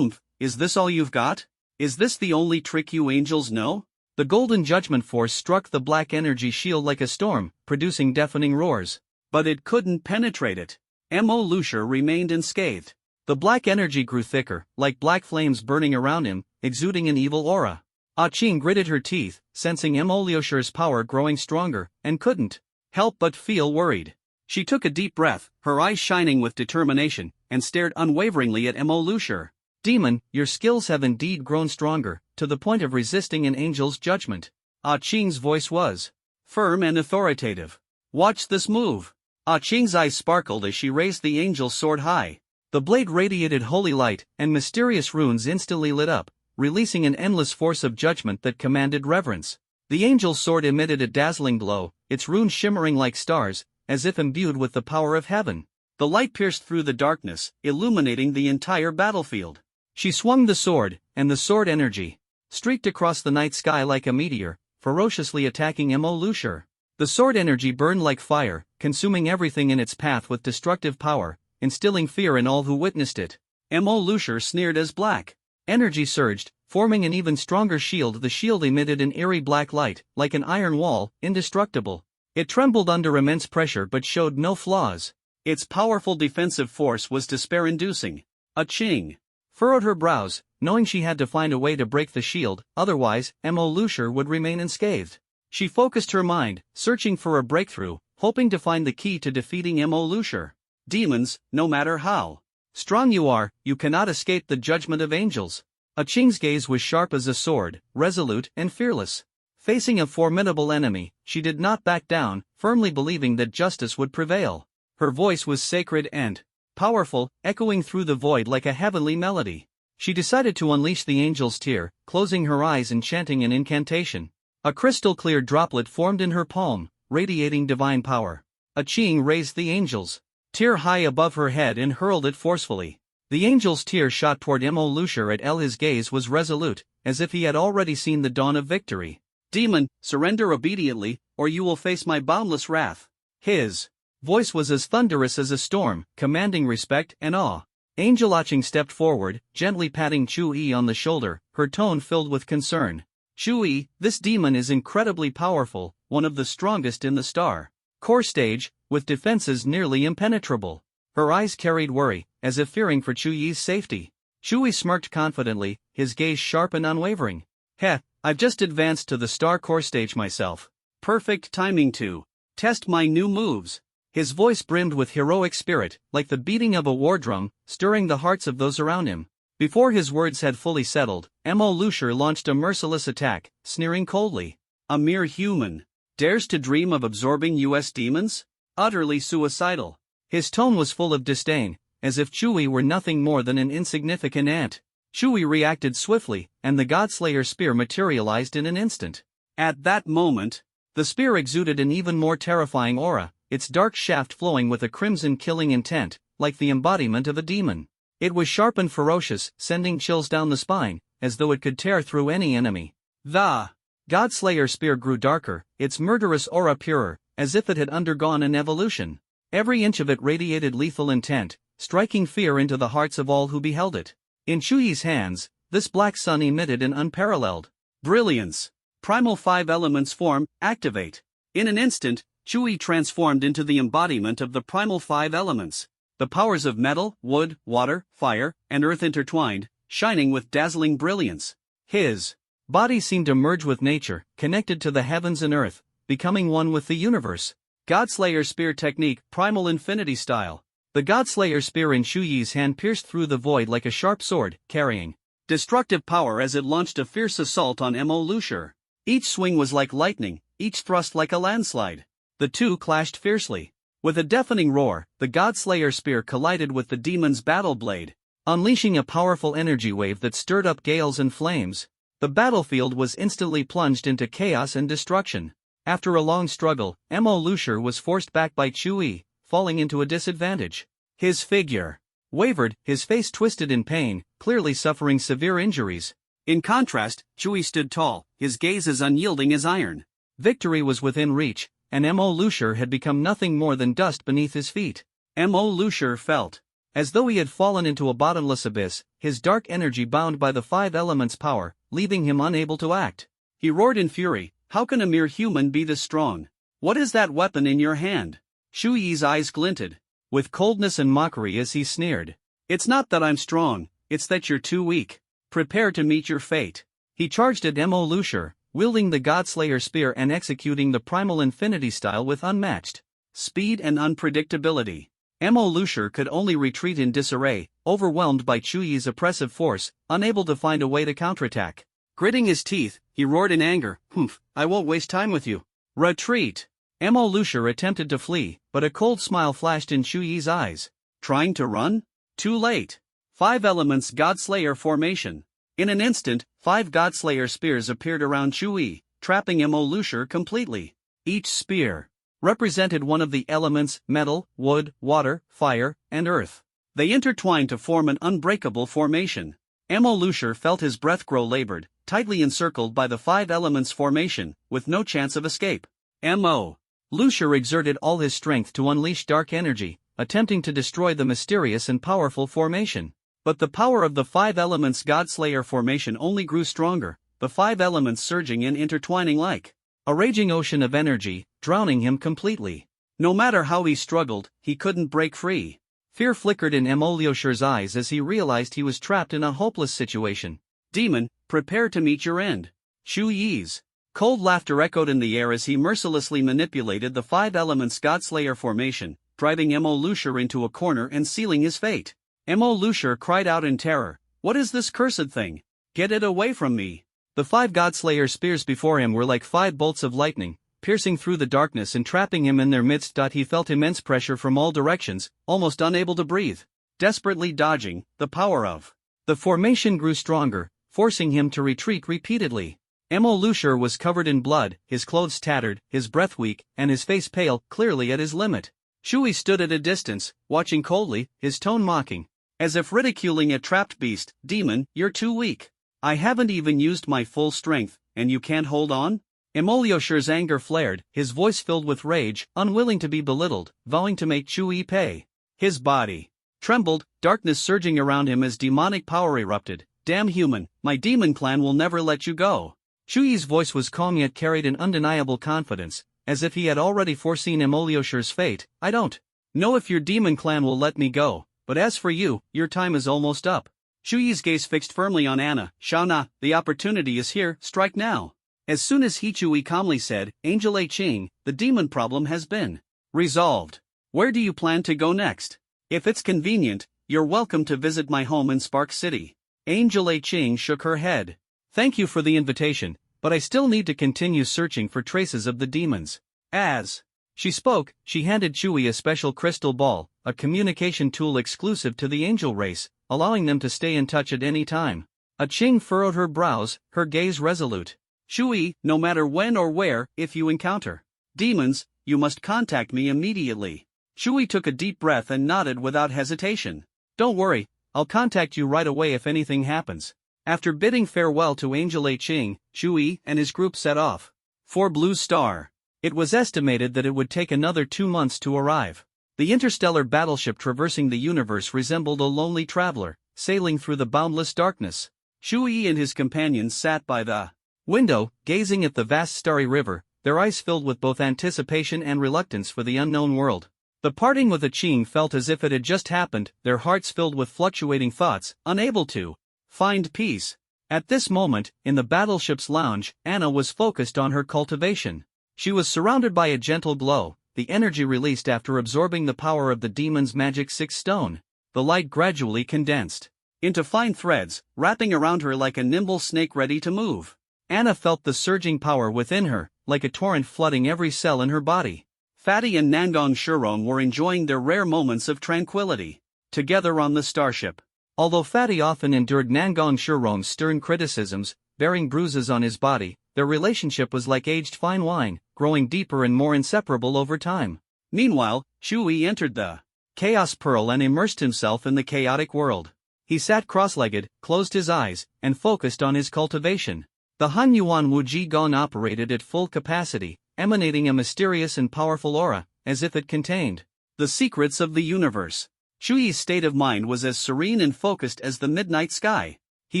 Is this all you've got? Is this the only trick you angels know? The golden judgment force struck the black energy shield like a storm, producing deafening roars. But it couldn't penetrate it. Mo Lucier remained unscathed. The black energy grew thicker, like black flames burning around him, exuding an evil aura. Ah Ching gritted her teeth, sensing Mo Lucier's power growing stronger, and couldn't help but feel worried. She took a deep breath, her eyes shining with determination, and stared unwaveringly at Mo Lucier. Demon, your skills have indeed grown stronger, to the point of resisting an angel's judgment. Ah Ching's voice was firm and authoritative. Watch this move. Ah Ching's eyes sparkled as she raised the angel's sword high. The blade radiated holy light, and mysterious runes instantly lit up, releasing an endless force of judgment that commanded reverence. The angel's sword emitted a dazzling glow, its runes shimmering like stars, as if imbued with the power of heaven. The light pierced through the darkness, illuminating the entire battlefield. She swung the sword, and the sword energy streaked across the night sky like a meteor, ferociously attacking Mo Lucier. The sword energy burned like fire, consuming everything in its path with destructive power, instilling fear in all who witnessed it. Mo Lucier sneered as black energy surged, forming an even stronger shield. The shield emitted an eerie black light, like an iron wall, indestructible. It trembled under immense pressure but showed no flaws. Its powerful defensive force was despair-inducing. Ah Ching furrowed her brows, knowing she had to find a way to break the shield, otherwise, Mo Lucier would remain unscathed. She focused her mind, searching for a breakthrough, hoping to find the key to defeating Mo Lucier. Demons, no matter how strong you are, you cannot escape the judgment of angels. Ah Ching's gaze was sharp as a sword, resolute and fearless. Facing a formidable enemy, she did not back down, firmly believing that justice would prevail. Her voice was sacred and powerful, echoing through the void like a heavenly melody. She decided to unleash the angel's tear, closing her eyes and chanting an incantation. A crystal-clear droplet formed in her palm, radiating divine power. Ah Ching raised the angel's tear high above her head and hurled it forcefully. The angel's tear shot toward Mo Lucier. His gaze was resolute, as if he had already seen the dawn of victory. Demon, surrender obediently, or you will face my boundless wrath. His voice was as thunderous as a storm, commanding respect and awe. Angel Ah Ching stepped forward, gently patting Chu-Yi on the shoulder, her tone filled with concern. Chu-Yi, this demon is incredibly powerful, one of the strongest in the Star Core stage, with defenses nearly impenetrable. Her eyes carried worry, as if fearing for Chu-Yi's safety. Chu-Yi smirked confidently, his gaze sharp and unwavering. I've just advanced to the Star Core stage myself. Perfect timing to test my new moves. His voice brimmed with heroic spirit, like the beating of a war drum, stirring the hearts of those around him. Before his words had fully settled, Mo Lucier launched a merciless attack, sneering coldly. A mere human dares to dream of absorbing US demons? Utterly suicidal. His tone was full of disdain, as if Chu-Yi were nothing more than an insignificant ant. Chu-Yi reacted swiftly, and the Godslayer spear materialized in an instant. At that moment, the spear exuded an even more terrifying aura, its dark shaft flowing with a crimson killing intent, like the embodiment of a demon. It was sharp and ferocious, sending chills down the spine, as though it could tear through any enemy. The Godslayer spear grew darker, its murderous aura purer, as if it had undergone an evolution. Every inch of it radiated lethal intent, striking fear into the hearts of all who beheld it. In Chu-Yi's hands, this black sun emitted an unparalleled brilliance. Primal 5 elements form, activate. In an instant, Chu-Yi transformed into the embodiment of the primal 5 elements. The powers of metal, wood, water, fire, and earth intertwined, shining with dazzling brilliance. His body seemed to merge with nature, connected to the heavens and earth, becoming one with the universe. Godslayer Spear Technique, Primal Infinity Style. The Godslayer Spear in Chu-Yi's hand pierced through the void like a sharp sword, carrying destructive power as it launched a fierce assault on Mo Lucier. Each swing was like lightning, each thrust like a landslide. The two clashed fiercely. With a deafening roar, the Godslayer spear collided with the demon's battle blade, unleashing a powerful energy wave that stirred up gales and flames. The battlefield was instantly plunged into chaos and destruction. After a long struggle, Mo Lucier was forced back by Chu-Yi, falling into a disadvantage. His figure wavered, his face twisted in pain, clearly suffering severe injuries. In contrast, Chui stood tall, his gaze as unyielding as iron. Victory was within reach, and Mo Lucier had become nothing more than dust beneath his feet. Mo Lucier felt as though he had fallen into a bottomless abyss, his dark energy bound by the five elements' power, leaving him unable to act. He roared in fury, "How can a mere human be this strong? What is that weapon in your hand?" Shu Yi's eyes glinted with coldness and mockery as he sneered. "It's not that I'm strong, it's that you're too weak. Prepare to meet your fate." He charged at Mo Lucier, wielding the Godslayer spear and executing the primal infinity style with unmatched speed and unpredictability. Mo Lucier could only retreat in disarray, overwhelmed by Chu Yi's oppressive force, unable to find a way to counterattack. Gritting his teeth, he roared in anger, "Humph, I won't waste time with you. Retreat!" Mo Lucier attempted to flee, but a cold smile flashed in Chu Yi's eyes. Trying to run? Too late. Five elements Godslayer formation. In an instant, five Godslayer spears appeared around Chu Yi, trapping Mo Lucier completely. Each spear represented one of the elements: metal, wood, water, fire, and earth. They intertwined to form an unbreakable formation. Mo Lucier felt his breath grow labored, tightly encircled by the five elements formation, with no chance of escape. Mo Lucier exerted all his strength to unleash dark energy, attempting to destroy the mysterious and powerful formation. But the power of the five elements Godslayer formation only grew stronger, the five elements surging and intertwining like a raging ocean of energy, drowning him completely. No matter how he struggled, he couldn't break free. Fear flickered in Mo Lucier's eyes as he realized he was trapped in a hopeless situation. "Demon, prepare to meet your end." Chu Yi's cold laughter echoed in the air as he mercilessly manipulated the five elements Godslayer formation, driving Mo Lucier into a corner and sealing his fate. Mo Lucier cried out in terror, "What is this cursed thing? Get it away from me!" The five Godslayer spears before him were like five bolts of lightning, piercing through the darkness and trapping him in their midst. He felt immense pressure from all directions, almost unable to breathe. Desperately dodging, the power of the formation grew stronger, forcing him to retreat repeatedly. Mo Lucier was covered in blood, his clothes tattered, his breath weak, and his face pale, clearly at his limit. Chui stood at a distance, watching coldly, his tone mocking, as if ridiculing a trapped beast. "Demon, you're too weak. I haven't even used my full strength, and you can't hold on?" Mo Lucier's anger flared, his voice filled with rage, unwilling to be belittled, vowing to make Chui pay. His body trembled, darkness surging around him as demonic power erupted. "Damn human, my demon clan will never let you go." Chuyi's voice was calm yet carried an undeniable confidence, as if he had already foreseen Mo Lucier's fate. "I don't know if your demon clan will let me go, but as for you, your time is almost up." Chuyi's gaze fixed firmly on Anna. "Shao-na, the opportunity is here, strike now." As soon as Chui calmly said, "Angel A Qing, the demon problem has been resolved. Where do you plan to go next? If it's convenient, you're welcome to visit my home in Spark City." Angel A Qing shook her head. "Thank you for the invitation, but I still need to continue searching for traces of the demons." As she spoke, she handed Chui a special crystal ball, a communication tool exclusive to the angel race, allowing them to stay in touch at any time. A Qing furrowed her brows, her gaze resolute. "Chui, no matter when or where, if you encounter demons, you must contact me immediately." Chui took a deep breath and nodded without hesitation. "Don't worry, I'll contact you right away if anything happens." After bidding farewell to Angel A Qing, Chui and his group set off for Blue Star. It was estimated that it would take another 2 months to arrive. The interstellar battleship traversing the universe resembled a lonely traveler, sailing through the boundless darkness. Chui and his companions sat by the window, gazing at the vast starry river, their eyes filled with both anticipation and reluctance for the unknown world. The parting with the Qing felt as if it had just happened, their hearts filled with fluctuating thoughts, unable to find peace. At this moment, in the battleship's lounge, Anna was focused on her cultivation. She was surrounded by a gentle glow, the energy released after absorbing the power of the demon's magic 6th stone. The light gradually condensed into fine threads, wrapping around her like a nimble snake ready to move. Anna felt the surging power within her, like a torrent flooding every cell in her body. Fatty and Nangong Shurong were enjoying their rare moments of tranquility together on the starship. Although Fatty often endured Nangong Shurong's stern criticisms, bearing bruises on his body, their relationship was like aged fine wine, growing deeper and more inseparable over time. Meanwhile, Chui entered the Chaos Pearl and immersed himself in the chaotic world. He sat cross-legged, closed his eyes, and focused on his cultivation. The Han Yuan Wuji Gong operated at full capacity, emanating a mysterious and powerful aura, as if it contained the secrets of the universe. Chuyi's state of mind was as serene and focused as the midnight sky. He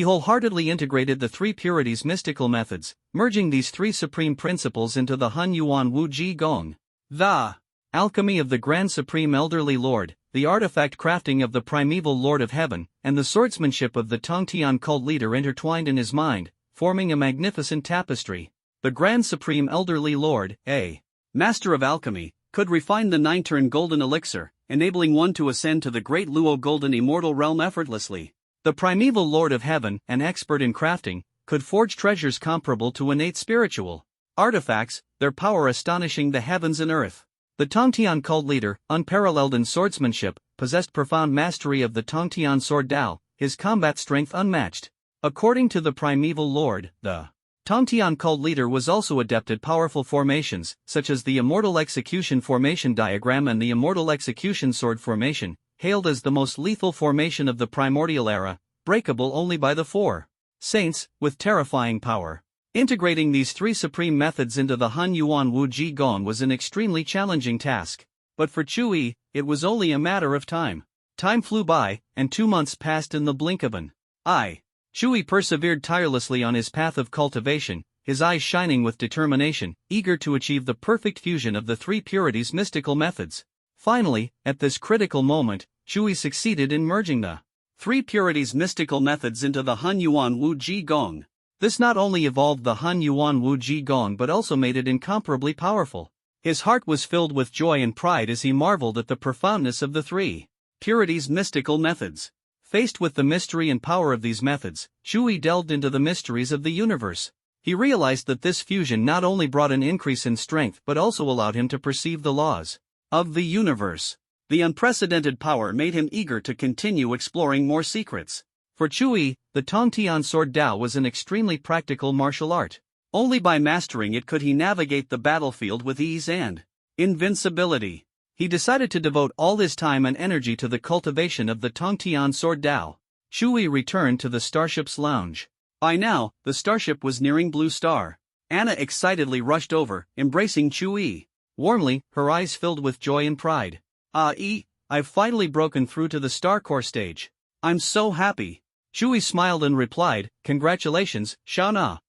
wholeheartedly integrated the three purities mystical methods, merging these three supreme principles into the Han Yuan Wuji Gong. The alchemy of the Grand Supreme Elderly Lord, the artifact crafting of the primeval Lord of Heaven, and the swordsmanship of the Tongtian cult leader intertwined in his mind, forming a magnificent tapestry. The Grand Supreme Elderly Lord, a master of alchemy, could refine the nine-turn golden elixir, enabling one to ascend to the great Luo golden immortal realm effortlessly. The primeval Lord of Heaven, an expert in crafting, could forge treasures comparable to innate spiritual artifacts, their power astonishing the heavens and earth. The Tongtian cult leader, unparalleled in swordsmanship, possessed profound mastery of the Tongtian sword Dao, his combat strength unmatched. According to the primeval Lord, the Tongtian cult leader was also adept at powerful formations, such as the Immortal Execution Formation Diagram and the Immortal Execution Sword Formation, hailed as the most lethal formation of the primordial era, breakable only by the four saints, with terrifying power. Integrating these three supreme methods into the Han Yuan Wuji Gong was an extremely challenging task. But for Chuyi, it was only a matter of time. Time flew by, and 2 months passed in the blink of an eye. Chuyi persevered tirelessly on his path of cultivation, his eyes shining with determination, eager to achieve the perfect fusion of the three purities mystical methods. Finally, at this critical moment, Chuyi succeeded in merging the three purities mystical methods into the Han Yuan Wuji Gong. This not only evolved the Han Yuan Wuji Gong but also made it incomparably powerful. His heart was filled with joy and pride as he marveled at the profoundness of the three purities mystical methods. Faced with the mystery and power of these methods, Chuyi delved into the mysteries of the universe. He realized that this fusion not only brought an increase in strength but also allowed him to perceive the laws of the universe. The unprecedented power made him eager to continue exploring more secrets. For Chuyi, the Tongtian sword Dao was an extremely practical martial art. Only by mastering it could he navigate the battlefield with ease and invincibility. He decided to devote all his time and energy to the cultivation of the Tongtian sword Dao. Chuyi returned to the starship's lounge. By now, the starship was nearing Blue Star. Anna excitedly rushed over, embracing Chuyi warmly, her eyes filled with joy and pride. I've finally broken through to the Star Core stage. I'm so happy. Chuyi smiled and replied, "Congratulations, Shauna.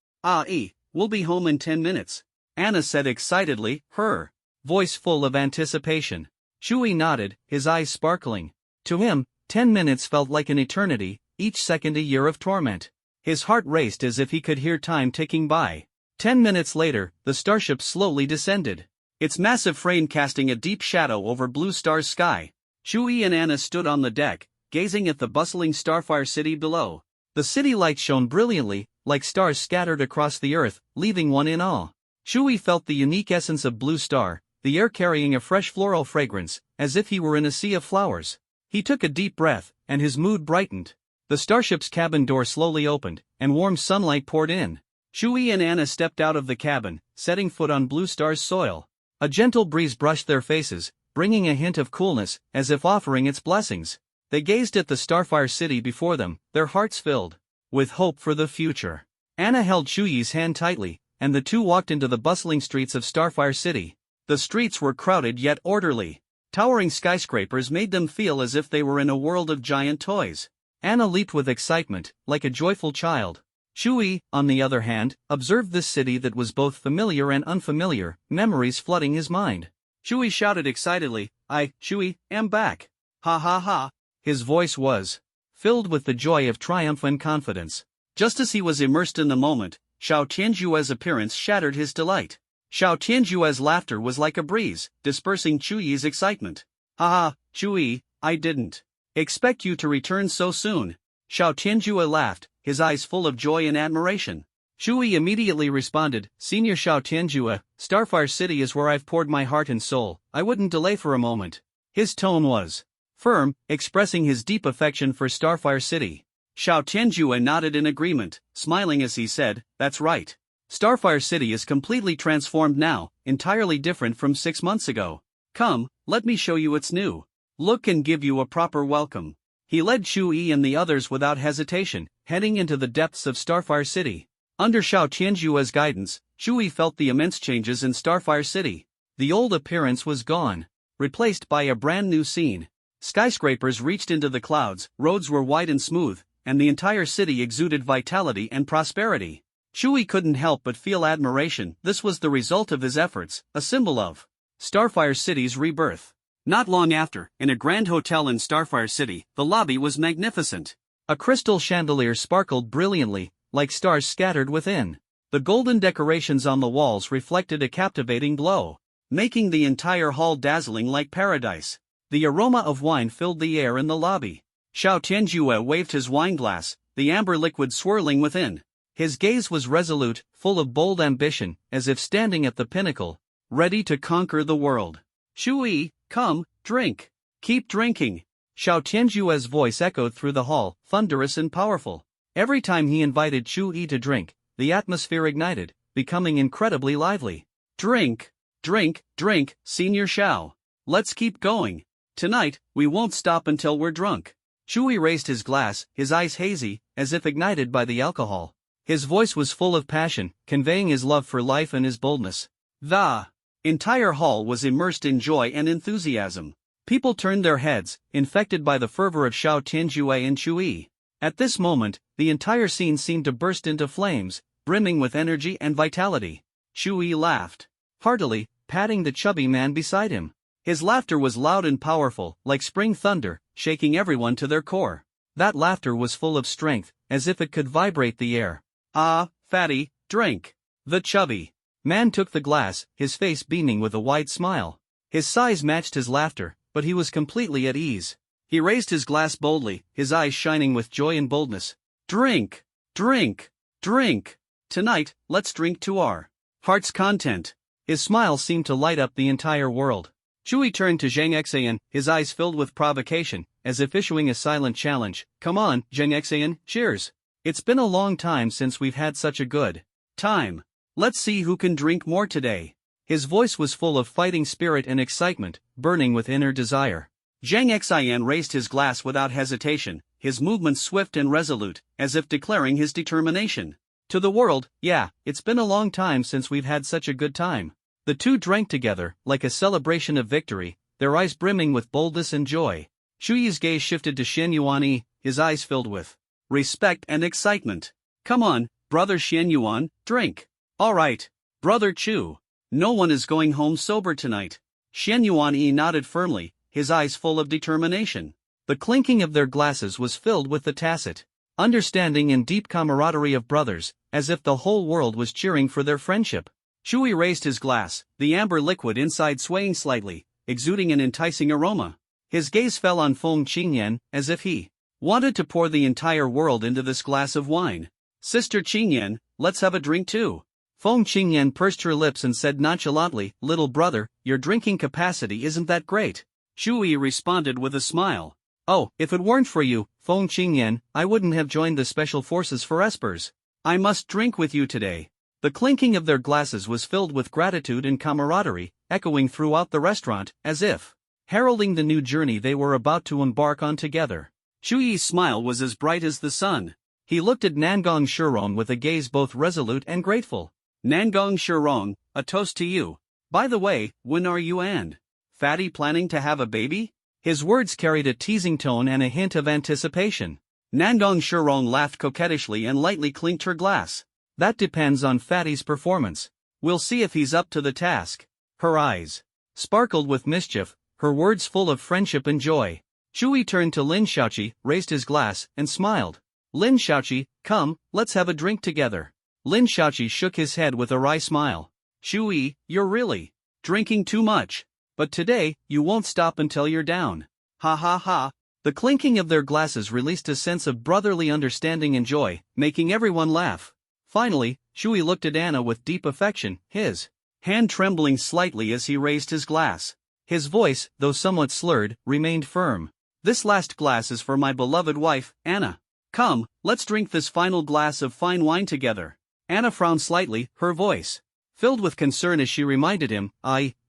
We'll be home in 10 minutes. Anna said excitedly, her voice full of anticipation. Chuyi nodded, his eyes sparkling. To him, 10 minutes felt like an eternity, each second a year of torment. His heart raced as if he could hear time ticking by. 10 minutes later, the starship slowly descended, its massive frame casting a deep shadow over Blue Star's sky. Chuyi and Anna stood on the deck, gazing at the bustling Starfire city below. The city lights shone brilliantly, like stars scattered across the earth, leaving one in awe. Chuyi felt the unique essence of Blue Star, the air carrying a fresh floral fragrance, as if he were in a sea of flowers. He took a deep breath, and his mood brightened. The starship's cabin door slowly opened, and warm sunlight poured in. Chuyi and Anna stepped out of the cabin, setting foot on Blue Star's soil. A gentle breeze brushed their faces, bringing a hint of coolness, as if offering its blessings. They gazed at the Starfire city before them, their hearts filled with hope for the future. Anna held Chuyi's hand tightly, and the two walked into the bustling streets of Starfire City. The streets were crowded yet orderly. Towering skyscrapers made them feel as if they were in a world of giant toys. Anna leaped with excitement, like a joyful child. Chuyi, on the other hand, observed this city that was both familiar and unfamiliar, memories flooding his mind. Chuyi shouted excitedly, Chuyi, am back. Ha ha ha. His voice was filled with the joy of triumph and confidence. Just as he was immersed in the moment, Xiao Tianjue's appearance shattered his delight. Xiao Tianjue's laughter was like a breeze, dispersing Chuyi's excitement. Ha ha, Chuyi, I didn't expect you to return so soon. Xiao Tianjue laughed, his eyes full of joy and admiration. Chuyi immediately responded, Senior Xiao Tianjue, Starfire City is where I've poured my heart and soul, I wouldn't delay for a moment. His tone was firm, expressing his deep affection for Starfire City. Xiao Tianjue nodded in agreement, smiling as he said, that's right. Starfire City is completely transformed now, entirely different from 6 months ago. Come, let me show you its new Look and give you a proper welcome. He led Shui and the others without hesitation, heading into the depths of Starfire City. Under Xiao Tianjue's guidance, Shui felt the immense changes in Starfire City. The old appearance was gone, replaced by a brand new scene. Skyscrapers reached into the clouds, roads were wide and smooth, and the entire city exuded vitality and prosperity. Shui couldn't help but feel admiration. This was the result of his efforts, a symbol of Starfire City's rebirth. Not long after, in a grand hotel in Starfire City, the lobby was magnificent. A crystal chandelier sparkled brilliantly, like stars scattered within. The golden decorations on the walls reflected a captivating glow, making the entire hall dazzling like paradise. The aroma of wine filled the air in the lobby. Xiao Tianjue waved his wineglass, the amber liquid swirling within. His gaze was resolute, full of bold ambition, as if standing at the pinnacle, ready to conquer the world. Shui, come, drink. Keep drinking. Xiao Tianjue's voice echoed through the hall, thunderous and powerful. Every time he invited Shui to drink, the atmosphere ignited, becoming incredibly lively. Drink, drink, drink, Senior Xiao. Let's keep going. Tonight, we won't stop until we're drunk. Shui raised his glass, his eyes hazy, as if ignited by the alcohol. His voice was full of passion, conveying his love for life and his boldness. The entire hall was immersed in joy and enthusiasm. People turned their heads, infected by the fervor of Xiao Tianjue and Shui. At this moment, the entire scene seemed to burst into flames, brimming with energy and vitality. Shui laughed heartily, patting the chubby man beside him. His laughter was loud and powerful, like spring thunder, shaking everyone to their core. That laughter was full of strength, as if it could vibrate the air. Ah, fatty, drink. The chubby man took the glass, his face beaming with a wide smile. His size matched his laughter, but he was completely at ease. He raised his glass boldly, his eyes shining with joy and boldness. Drink, drink, drink. Tonight, let's drink to our heart's content. His smile seemed to light up the entire world. Shui turned to Zhang Exayan, his eyes filled with provocation, as if issuing a silent challenge. Come on, Zhang Exayan, cheers. It's been a long time since we've had such a good time. Let's see who can drink more today. His voice was full of fighting spirit and excitement, burning with inner desire. Zhang Exayan raised his glass without hesitation, his movements swift and resolute, as if declaring his determination. To the world, yeah, it's been a long time since we've had such a good time. The two drank together, like a celebration of victory, their eyes brimming with boldness and joy. Shui's gaze shifted to Xian Yuan, his eyes filled with respect and excitement. Come on, brother Xian Yuan, drink. All right, brother Chu. No one is going home sober tonight. Xian Yuan nodded firmly, his eyes full of determination. The clinking of their glasses was filled with the tacit understanding and deep camaraderie of brothers, as if the whole world was cheering for their friendship. Shui raised his glass, the amber liquid inside swaying slightly, exuding an enticing aroma. His gaze fell on Feng Qingyan, as if he wanted to pour the entire world into this glass of wine. Sister Qingyan, let's have a drink too. Feng Qingyan pursed her lips and said nonchalantly, little brother, your drinking capacity isn't that great. Shui responded with a smile. Oh, if it weren't for you, Feng Qingyan, I wouldn't have joined the special forces for espers. I must drink with you today. The clinking of their glasses was filled with gratitude and camaraderie, echoing throughout the restaurant, as if heralding the new journey they were about to embark on together. Shui's smile was as bright as the sun. He looked at Nangong Shirong with a gaze both resolute and grateful. Nangong Shirong, a toast to you. By the way, when are you and Fatty planning to have a baby? His words carried a teasing tone and a hint of anticipation. Nangong Shirong laughed coquettishly and lightly clinked her glass. That depends on Fatty's performance. We'll see if he's up to the task. Her eyes sparkled with mischief, her words full of friendship and joy. Shui turned to Lin Xiaoqi, raised his glass, and smiled. Lin Xiaoqi, come, let's have a drink together. Lin Xiaoqi shook his head with a wry smile. Shui, you're really drinking too much. But today, you won't stop until you're down. Ha ha ha. The clinking of their glasses released a sense of brotherly understanding and joy, making everyone laugh. Finally, Shui looked at Anna with deep affection, his hand trembling slightly as he raised his glass. His voice, though somewhat slurred, remained firm. This last glass is for my beloved wife, Anna. Come, let's drink this final glass of fine wine together. Anna frowned slightly, her voice filled with concern as she reminded him,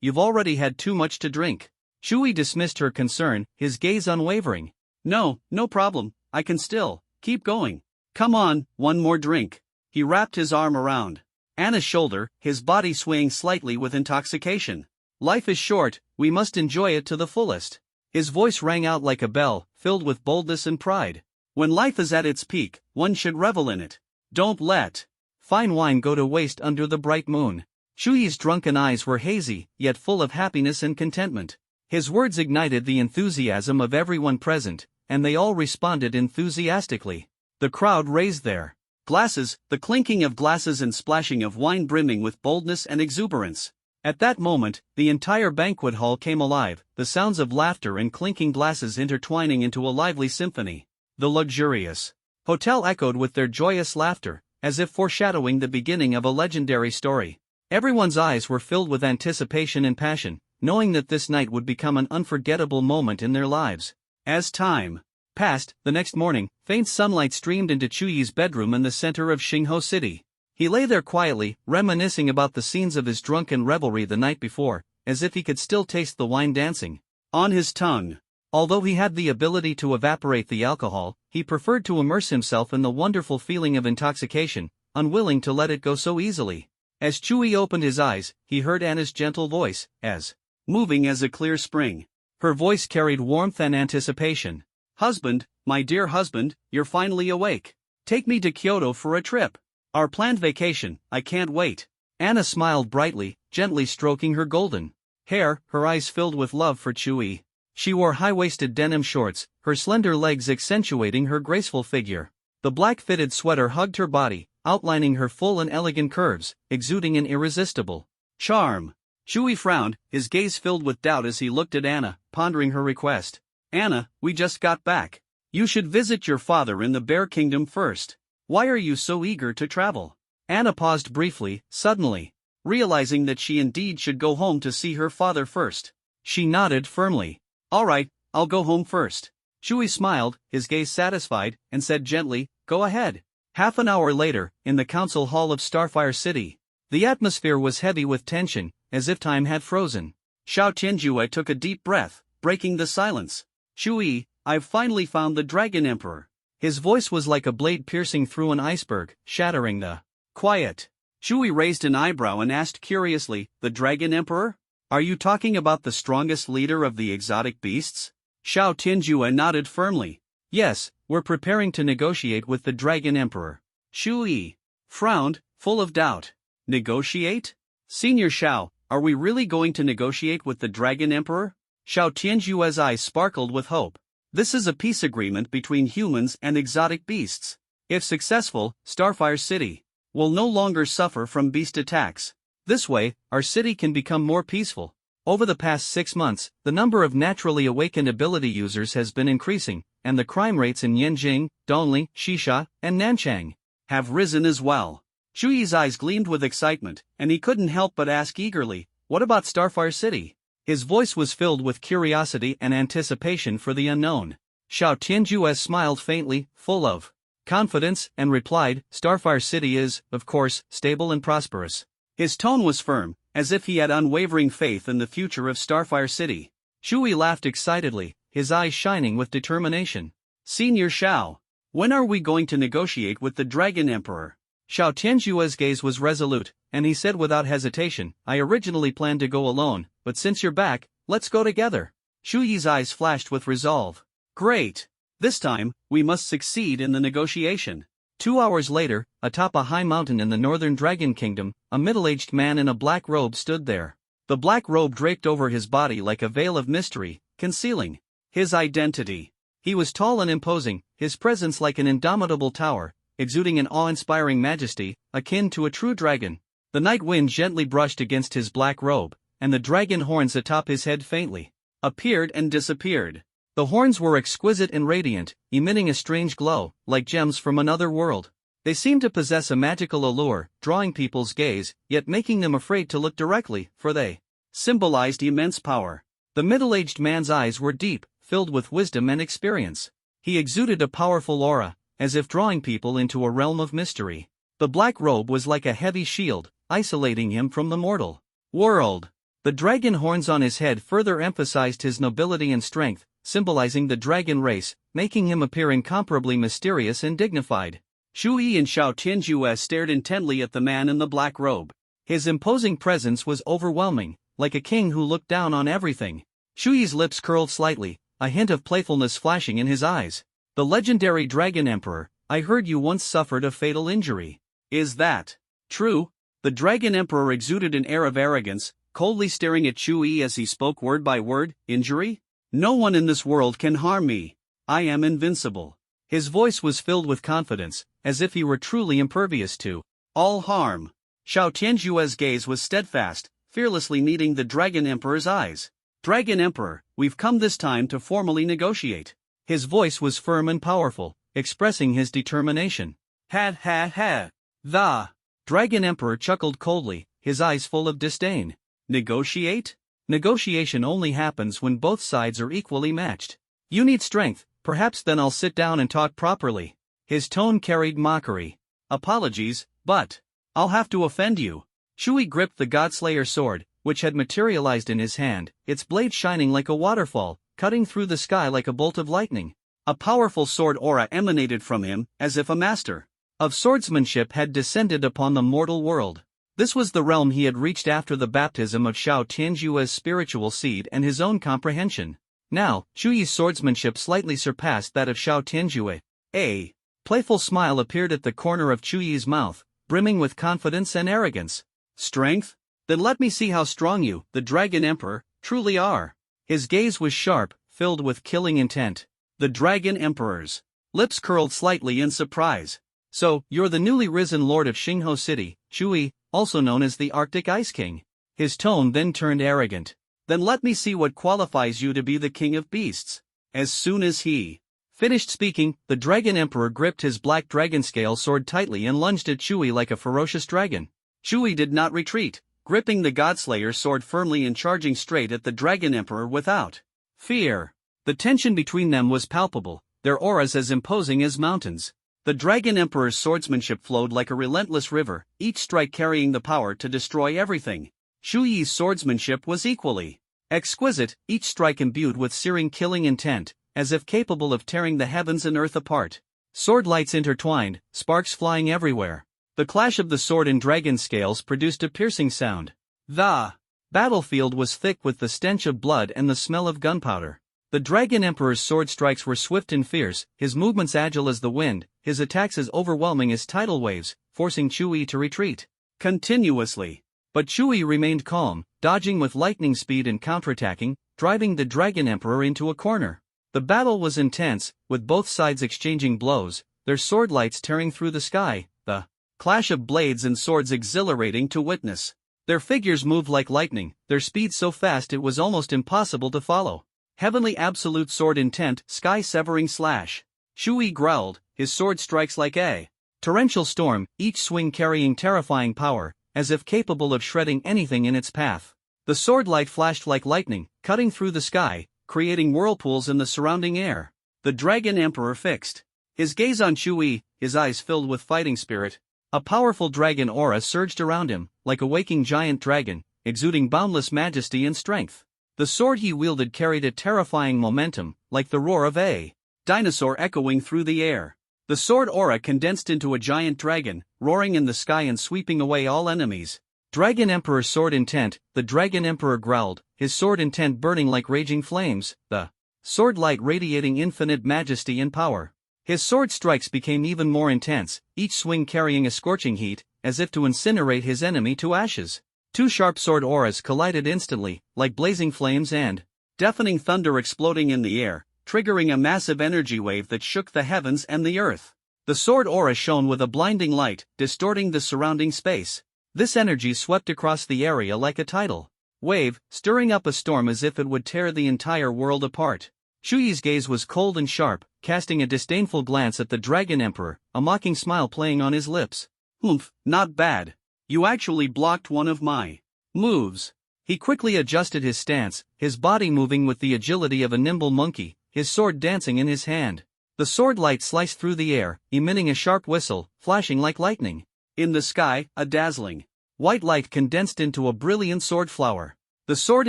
you've already had too much to drink. Shui dismissed her concern, his gaze unwavering. No, no problem, I can still keep going. Come on, one more drink. He wrapped his arm around Anna's shoulder, his body swaying slightly with intoxication. Life is short, we must enjoy it to the fullest. His voice rang out like a bell, filled with boldness and pride. When life is at its peak, one should revel in it. Don't let fine wine go to waste under the bright moon. Shui's drunken eyes were hazy, yet full of happiness and contentment. His words ignited the enthusiasm of everyone present, and they all responded enthusiastically. The crowd raised their glasses, the clinking of glasses and splashing of wine brimming with boldness and exuberance. At that moment, the entire banquet hall came alive, the sounds of laughter and clinking glasses intertwining into a lively symphony. The luxurious hotel echoed with their joyous laughter, as if foreshadowing the beginning of a legendary story. Everyone's eyes were filled with anticipation and passion, knowing that this night would become an unforgettable moment in their lives. As time passed, the next morning, faint sunlight streamed into Chuyi's bedroom in the center of Xingho City. He lay there quietly, reminiscing about the scenes of his drunken revelry the night before, as if he could still taste the wine dancing on his tongue. Although he had the ability to evaporate the alcohol, he preferred to immerse himself in the wonderful feeling of intoxication, unwilling to let it go so easily. As Chuyi opened his eyes, he heard Anna's gentle voice, as moving as a clear spring. Her voice carried warmth and anticipation. Husband, my dear husband, you're finally awake. Take me to Kyoto for a trip. Our planned vacation, I can't wait. Anna smiled brightly, gently stroking her golden hair, her eyes filled with love for Chuyi. She wore high-waisted denim shorts, her slender legs accentuating her graceful figure. The black-fitted sweater hugged her body, outlining her full and elegant curves, exuding an irresistible charm. Chuyi frowned, his gaze filled with doubt as he looked at Anna, pondering her request. Anna, we just got back. You should visit your father in the Bear Kingdom first. Why are you so eager to travel? Anna paused briefly, suddenly realizing that she indeed should go home to see her father first. She nodded firmly. All right, I'll go home first. Chuyi smiled, his gaze satisfied, and said gently, go ahead. Half an hour later, in the council hall of Starfire City, the atmosphere was heavy with tension, as if time had frozen. Xiao Tianjue took a deep breath, breaking the silence. Chuyi, I've finally found the Dragon Emperor. His voice was like a blade piercing through an iceberg, shattering the quiet. Chuyi raised an eyebrow and asked curiously, the Dragon Emperor? Are you talking about the strongest leader of the exotic beasts? Xiao Tianjue nodded firmly. Yes, we're preparing to negotiate with the Dragon Emperor. Chuyi frowned, full of doubt. Negotiate? Senior Xiao, are we really going to negotiate with the Dragon Emperor? Xiao Tianjue's eyes sparkled with hope. This is a peace agreement between humans and exotic beasts. If successful, Starfire City will no longer suffer from beast attacks. This way, our city can become more peaceful. Over the past 6 months, the number of naturally awakened ability users has been increasing, and the crime rates in Yanjing, Dongli, Xisha, and Nanchang have risen as well. Chuyi's eyes gleamed with excitement, and he couldn't help but ask eagerly, what about Starfire City? His voice was filled with curiosity and anticipation for the unknown. Xiao Tianjue smiled faintly, full of confidence, and replied, Starfire City is, of course, stable and prosperous. His tone was firm, as if he had unwavering faith in the future of Starfire City. Chuyi laughed excitedly, his eyes shining with determination. Senior Xiao, when are we going to negotiate with the Dragon Emperor? Xiao Tianjue's gaze was resolute, and he said without hesitation, I originally planned to go alone, but since you're back, let's go together. Chuyi's eyes flashed with resolve. Great! This time, we must succeed in the negotiation. 2 hours later, atop a high mountain in the northern Dragon Kingdom, a middle-aged man in a black robe stood there. The black robe draped over his body like a veil of mystery, concealing his identity. He was tall and imposing, his presence like an indomitable tower, exuding an awe-inspiring majesty, akin to a true dragon. The night wind gently brushed against his black robe, and the dragon horns atop his head faintly appeared and disappeared. The horns were exquisite and radiant, emitting a strange glow, like gems from another world. They seemed to possess a magical allure, drawing people's gaze, yet making them afraid to look directly, for they symbolized immense power. The middle-aged man's eyes were deep, filled with wisdom and experience. He exuded a powerful aura, as if drawing people into a realm of mystery. The black robe was like a heavy shield, isolating him from the mortal world. The dragon horns on his head further emphasized his nobility and strength, symbolizing the dragon race, making him appear incomparably mysterious and dignified. Shu Yi and Xiao Tianjue stared intently at the man in the black robe. His imposing presence was overwhelming, like a king who looked down on everything. Shu Yi's lips curled slightly, a hint of playfulness flashing in his eyes. The legendary Dragon Emperor, I heard you once suffered a fatal injury. Is that true? The Dragon Emperor exuded an air of arrogance, coldly staring at Shu Yi as he spoke word by word. Injury? No one in this world can harm me. I am invincible. His voice was filled with confidence, as if he were truly impervious to all harm. Xiao Tianjue's gaze was steadfast, fearlessly meeting the Dragon Emperor's eyes. Dragon Emperor, we've come this time to formally negotiate. His voice was firm and powerful, expressing his determination. Ha ha ha. The Dragon Emperor chuckled coldly, his eyes full of disdain. Negotiate? Negotiation only happens when both sides are equally matched. You need strength, perhaps then I'll sit down and talk properly. His tone carried mockery. Apologies, but I'll have to offend you. Shu Yi gripped the Godslayer sword, which had materialized in his hand, its blade shining like a waterfall, cutting through the sky like a bolt of lightning. A powerful sword aura emanated from him, as if a master of swordsmanship had descended upon the mortal world. This was the realm he had reached after the baptism of Xiao Tianjue's spiritual seed and his own comprehension. Now, Shu Yi's swordsmanship slightly surpassed that of Xiao Tianjue. A playful smile appeared at the corner of Shu Yi's mouth, brimming with confidence and arrogance. Strength? Then let me see how strong you, the Dragon Emperor, truly are. His gaze was sharp, filled with killing intent. The Dragon Emperor's lips curled slightly in surprise. So, you're the newly risen Lord of Xingho City, Shu Yi, also known as the Arctic Ice King. His tone then turned arrogant. Then let me see what qualifies you to be the King of Beasts. As soon as he finished speaking, the Dragon Emperor gripped his black dragon scale sword tightly and lunged at Shu Yi like a ferocious dragon. Shu Yi did not retreat, gripping the Godslayer's sword firmly and charging straight at the Dragon Emperor without fear. The tension between them was palpable, their auras as imposing as mountains. The Dragon Emperor's swordsmanship flowed like a relentless river, each strike carrying the power to destroy everything. Shu Yi's swordsmanship was equally exquisite, each strike imbued with searing killing intent, as if capable of tearing the heavens and earth apart. Sword lights intertwined, sparks flying everywhere. The clash of the sword and dragon scales produced a piercing sound. The battlefield was thick with the stench of blood and the smell of gunpowder. The Dragon Emperor's sword strikes were swift and fierce, his movements agile as the wind, his attacks as overwhelming as tidal waves, forcing Shu Yi to retreat continuously. But Shu Yi remained calm, dodging with lightning speed and counterattacking, driving the Dragon Emperor into a corner. The battle was intense, with both sides exchanging blows, their sword lights tearing through the sky, the clash of blades and swords exhilarating to witness. Their figures moved like lightning, their speed so fast it was almost impossible to follow. Heavenly absolute sword intent, sky-severing slash. Shu Yi growled, his sword strikes like a torrential storm, each swing carrying terrifying power, as if capable of shredding anything in its path. The sword light flashed like lightning, cutting through the sky, creating whirlpools in the surrounding air. The Dragon Emperor fixed his gaze on Shu Yi, his eyes filled with fighting spirit. A powerful dragon aura surged around him, like a waking giant dragon, exuding boundless majesty and strength. The sword he wielded carried a terrifying momentum, like the roar of a dinosaur echoing through the air. The sword aura condensed into a giant dragon, roaring in the sky and sweeping away all enemies. Dragon Emperor sword intent, the Dragon Emperor growled, his sword intent burning like raging flames, the sword light radiating infinite majesty and power. His sword strikes became even more intense, each swing carrying a scorching heat, as if to incinerate his enemy to ashes. Two sharp sword auras collided instantly, like blazing flames and deafening thunder exploding in the air, triggering a massive energy wave that shook the heavens and the earth. The sword aura shone with a blinding light, distorting the surrounding space. This energy swept across the area like a tidal wave, stirring up a storm as if it would tear the entire world apart. Shu Yi's gaze was cold and sharp, casting a disdainful glance at the Dragon Emperor, a mocking smile playing on his lips. Humph, not bad. You actually blocked one of my moves. He quickly adjusted his stance, his body moving with the agility of a nimble monkey, his sword dancing in his hand. The sword light sliced through the air, emitting a sharp whistle, flashing like lightning. In the sky, a dazzling white light condensed into a brilliant sword flower. The sword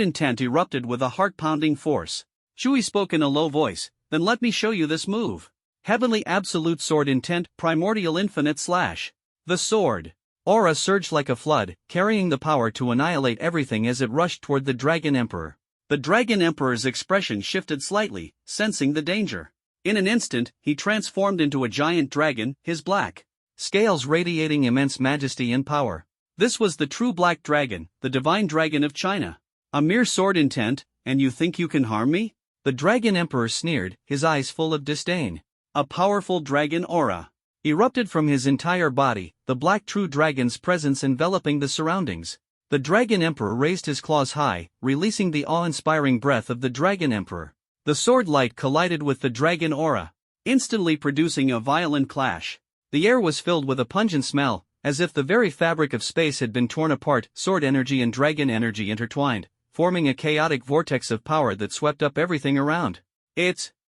intent erupted with a heart-pounding force. Shui spoke in a low voice, "Then let me show you this move. Heavenly Absolute Sword Intent Primordial Infinite Slash." The sword aura surged like a flood, carrying the power to annihilate everything as it rushed toward the Dragon Emperor. The Dragon Emperor's expression shifted slightly, sensing the danger. In an instant, he transformed into a giant dragon, his black scales radiating immense majesty and power. This was the true Black Dragon, the divine dragon of China. A mere sword intent, and you think you can harm me? The Dragon Emperor sneered, his eyes full of disdain. A powerful dragon aura erupted from his entire body, the black true dragon's presence enveloping the surroundings. The Dragon Emperor raised his claws high, releasing the awe-inspiring breath of the Dragon Emperor. The sword light collided with the dragon aura, instantly producing a violent clash. The air was filled with a pungent smell, as if the very fabric of space had been torn apart. Sword energy and dragon energy intertwined, forming a chaotic vortex of power that swept up everything around.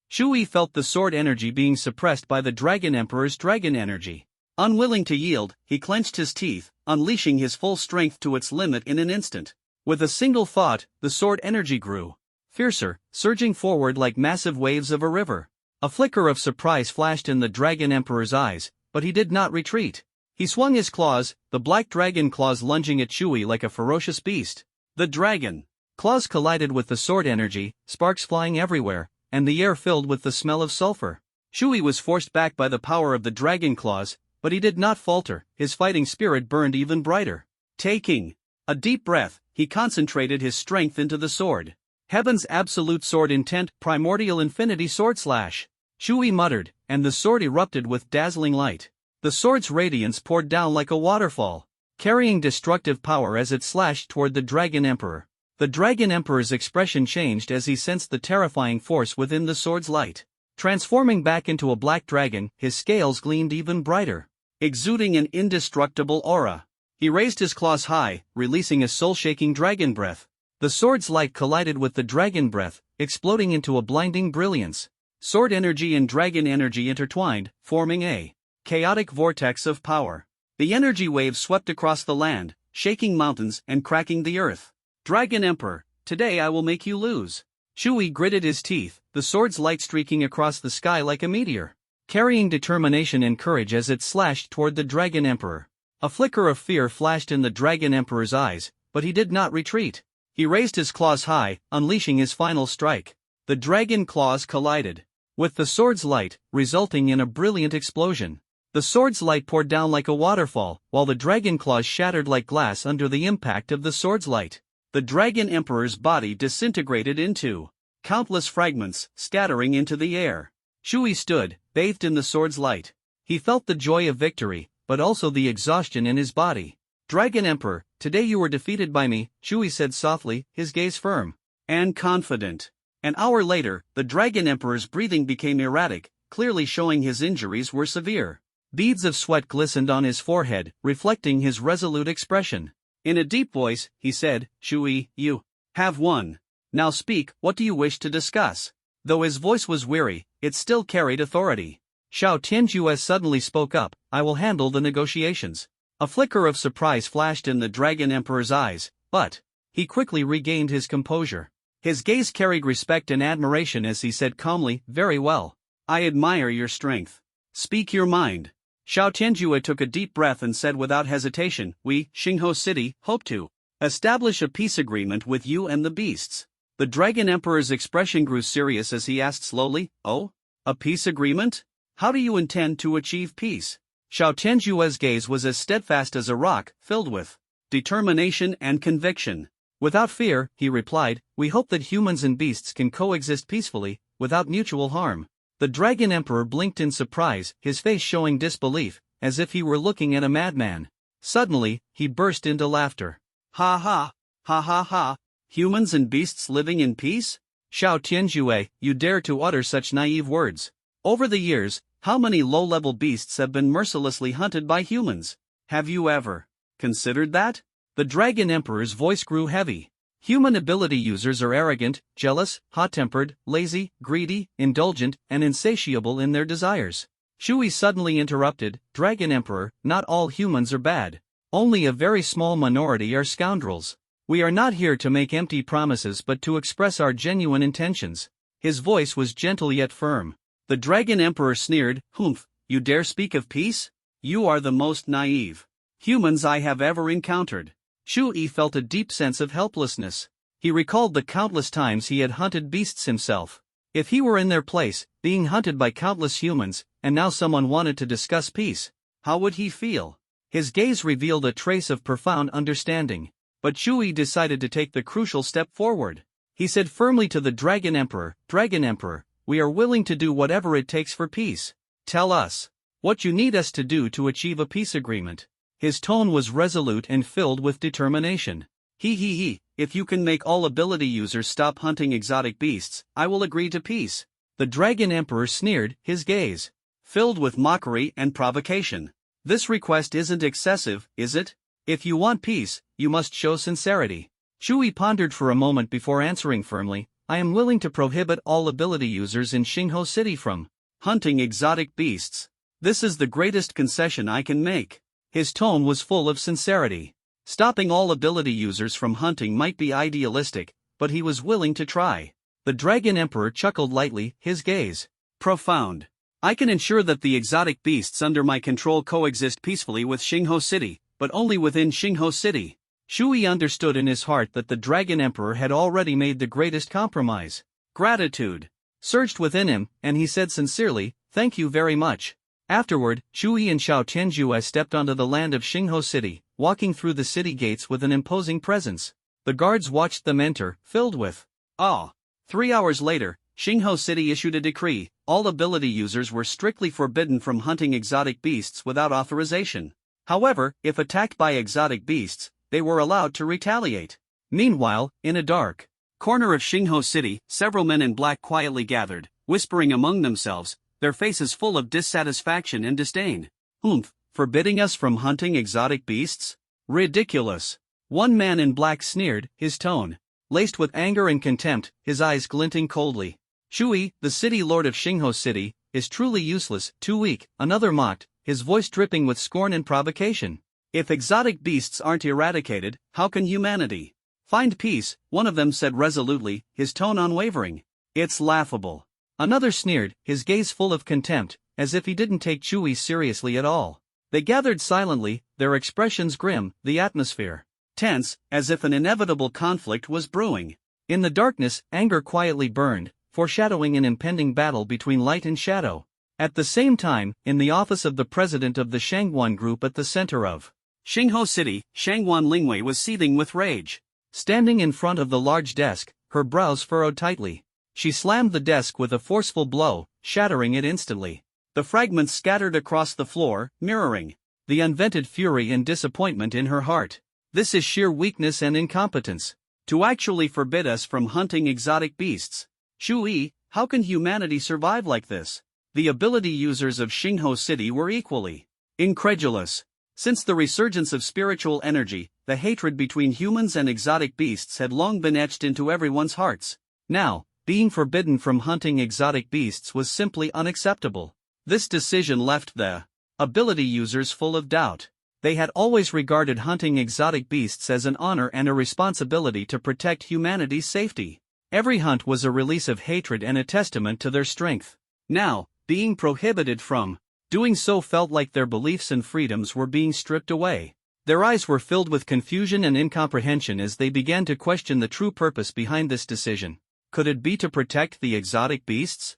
Shui felt the sword energy being suppressed by the Dragon Emperor's dragon energy. Unwilling to yield, he clenched his teeth, unleashing his full strength to its limit in an instant. With a single thought, the sword energy grew fiercer, surging forward like massive waves of a river. A flicker of surprise flashed in the Dragon Emperor's eyes, but he did not retreat. He swung his claws, the black dragon claws lunging at Shui like a ferocious beast. The dragon claws collided with the sword energy, sparks flying everywhere, and the air filled with the smell of sulfur. Shui was forced back by the power of the dragon claws, but he did not falter. His fighting spirit burned even brighter. Taking a deep breath, he concentrated his strength into the sword. Heaven's Absolute Sword Intent Primordial Infinity Sword Slash. Shui muttered, and the sword erupted with dazzling light. The sword's radiance poured down like a waterfall, carrying destructive power as it slashed toward the Dragon Emperor. The Dragon Emperor's expression changed as he sensed the terrifying force within the sword's light. Transforming back into a black dragon, his scales gleamed even brighter, exuding an indestructible aura. He raised his claws high, releasing a soul-shaking dragon breath. The sword's light collided with the dragon breath, exploding into a blinding brilliance. Sword energy and dragon energy intertwined, forming a chaotic vortex of power. The energy waves swept across the land, shaking mountains and cracking the earth. Dragon Emperor, today I will make you lose. Shui gritted his teeth, the sword's light streaking across the sky like a meteor, carrying determination and courage as it slashed toward the Dragon Emperor. A flicker of fear flashed in the Dragon Emperor's eyes, but he did not retreat. He raised his claws high, unleashing his final strike. The dragon claws collided with the sword's light, resulting in a brilliant explosion. The sword's light poured down like a waterfall, while the dragon claws shattered like glass under the impact of the sword's light. The Dragon Emperor's body disintegrated into countless fragments, scattering into the air. Shui stood, bathed in the sword's light. He felt the joy of victory, but also the exhaustion in his body. Dragon Emperor, today you were defeated by me, Shui said softly, his gaze firm and confident. An hour later, the Dragon Emperor's breathing became erratic, clearly showing his injuries were severe. Beads of sweat glistened on his forehead, reflecting his resolute expression. In a deep voice, he said, Shui, you have won. Now speak, what do you wish to discuss? Though his voice was weary, it still carried authority. Xiao Tianjue suddenly spoke up, I will handle the negotiations. A flicker of surprise flashed in the Dragon Emperor's eyes, but he quickly regained his composure. His gaze carried respect and admiration as he said calmly, very well. I admire your strength. Speak your mind. Xiao Tianjue took a deep breath and said without hesitation, we, Xingho City, hope to establish a peace agreement with you and the beasts. The Dragon Emperor's expression grew serious as he asked slowly, oh? A peace agreement? How do you intend to achieve peace? Xiao Tianjue's gaze was as steadfast as a rock, filled with determination and conviction. Without fear, he replied, we hope that humans and beasts can coexist peacefully, without mutual harm. The Dragon Emperor blinked in surprise, his face showing disbelief, as if he were looking at a madman. Suddenly, he burst into laughter. Ha ha, ha ha ha, humans and beasts living in peace? Xiao Tianjue, you dare to utter such naive words. Over the years, how many low-level beasts have been mercilessly hunted by humans? Have you ever considered that? The Dragon Emperor's voice grew heavy. Human ability users are arrogant, jealous, hot-tempered, lazy, greedy, indulgent, and insatiable in their desires. Shui suddenly interrupted, Dragon Emperor, not all humans are bad. Only a very small minority are scoundrels. We are not here to make empty promises but to express our genuine intentions. His voice was gentle yet firm. The Dragon Emperor sneered, "Humph, you dare speak of peace? You are the most naive humans I have ever encountered." Shui felt a deep sense of helplessness. He recalled the countless times he had hunted beasts himself. If he were in their place, being hunted by countless humans, and now someone wanted to discuss peace, how would he feel? His gaze revealed a trace of profound understanding. But Shui decided to take the crucial step forward. He said firmly to the Dragon Emperor, "Dragon Emperor, we are willing to do whatever it takes for peace. Tell us what you need us to do to achieve a peace agreement." His tone was resolute and filled with determination. If you can make all ability users stop hunting exotic beasts, I will agree to peace." The Dragon Emperor sneered, his gaze filled with mockery and provocation. "This request isn't excessive, is it? If you want peace, you must show sincerity." Shui pondered for a moment before answering firmly, "I am willing to prohibit all ability users in Xingho City from hunting exotic beasts. This is the greatest concession I can make." His tone was full of sincerity. Stopping all ability users from hunting might be idealistic, but he was willing to try. The Dragon Emperor chuckled lightly, his gaze profound. "I can ensure that the exotic beasts under my control coexist peacefully with Xingho City, but only within Xingho City." Shui understood in his heart that the Dragon Emperor had already made the greatest compromise. Gratitude surged within him, and he said sincerely, "Thank you very much." Afterward, Shui and Xiao Tianjue stepped onto the land of Xingho City, walking through the city gates with an imposing presence. The guards watched them enter, filled with awe. 3 hours later, Xingho City issued a decree: all ability users were strictly forbidden from hunting exotic beasts without authorization. However, if attacked by exotic beasts, they were allowed to retaliate. Meanwhile, in a dark corner of Xingho City, several men in black quietly gathered, whispering among themselves, their faces full of dissatisfaction and disdain. "Humph, forbidding us from hunting exotic beasts? Ridiculous." One man in black sneered, his tone laced with anger and contempt, his eyes glinting coldly. "Shui, the city lord of Xingho City, is truly useless, too weak," another mocked, his voice dripping with scorn and provocation. "If exotic beasts aren't eradicated, how can humanity find peace?" one of them said resolutely, his tone unwavering. "It's laughable." Another sneered, his gaze full of contempt, as if he didn't take Shui seriously at all. They gathered silently, their expressions grim, the atmosphere tense, as if an inevitable conflict was brewing. In the darkness, anger quietly burned, foreshadowing an impending battle between light and shadow. At the same time, in the office of the president of the Shangguan group at the center of Xingho City, Shangguan Lingwei was seething with rage. Standing in front of the large desk, her brows furrowed tightly. She slammed the desk with a forceful blow, shattering it instantly. The fragments scattered across the floor, mirroring the unvented fury and disappointment in her heart. "This is sheer weakness and incompetence. To actually forbid us from hunting exotic beasts. Shui, how can humanity survive like this?" The ability users of Xingho City were equally incredulous. Since the resurgence of spiritual energy, the hatred between humans and exotic beasts had long been etched into everyone's hearts. Now, being forbidden from hunting exotic beasts was simply unacceptable. This decision left the ability users full of doubt. They had always regarded hunting exotic beasts as an honor and a responsibility to protect humanity's safety. Every hunt was a release of hatred and a testament to their strength. Now, being prohibited from doing so felt like their beliefs and freedoms were being stripped away. Their eyes were filled with confusion and incomprehension as they began to question the true purpose behind this decision. Could it be to protect the exotic beasts?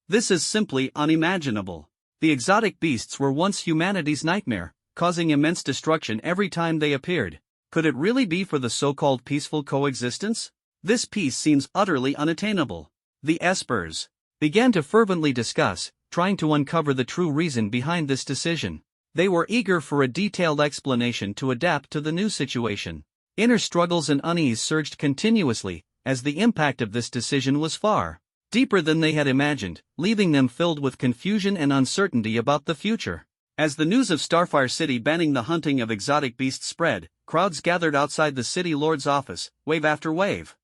This is simply unimaginable. The exotic beasts were once humanity's nightmare, causing immense destruction every time they appeared. Could it really be for the so-called peaceful coexistence? This peace seems utterly unattainable. The Espers began to fervently discuss, trying to uncover the true reason behind this decision. They were eager for a detailed explanation to adapt to the new situation. Inner struggles and unease surged continuously, as the impact of this decision was far deeper than they had imagined, leaving them filled with confusion and uncertainty about the future. As the news of Starfire City banning the hunting of exotic beasts spread, crowds gathered outside the city lord's office, wave after wave.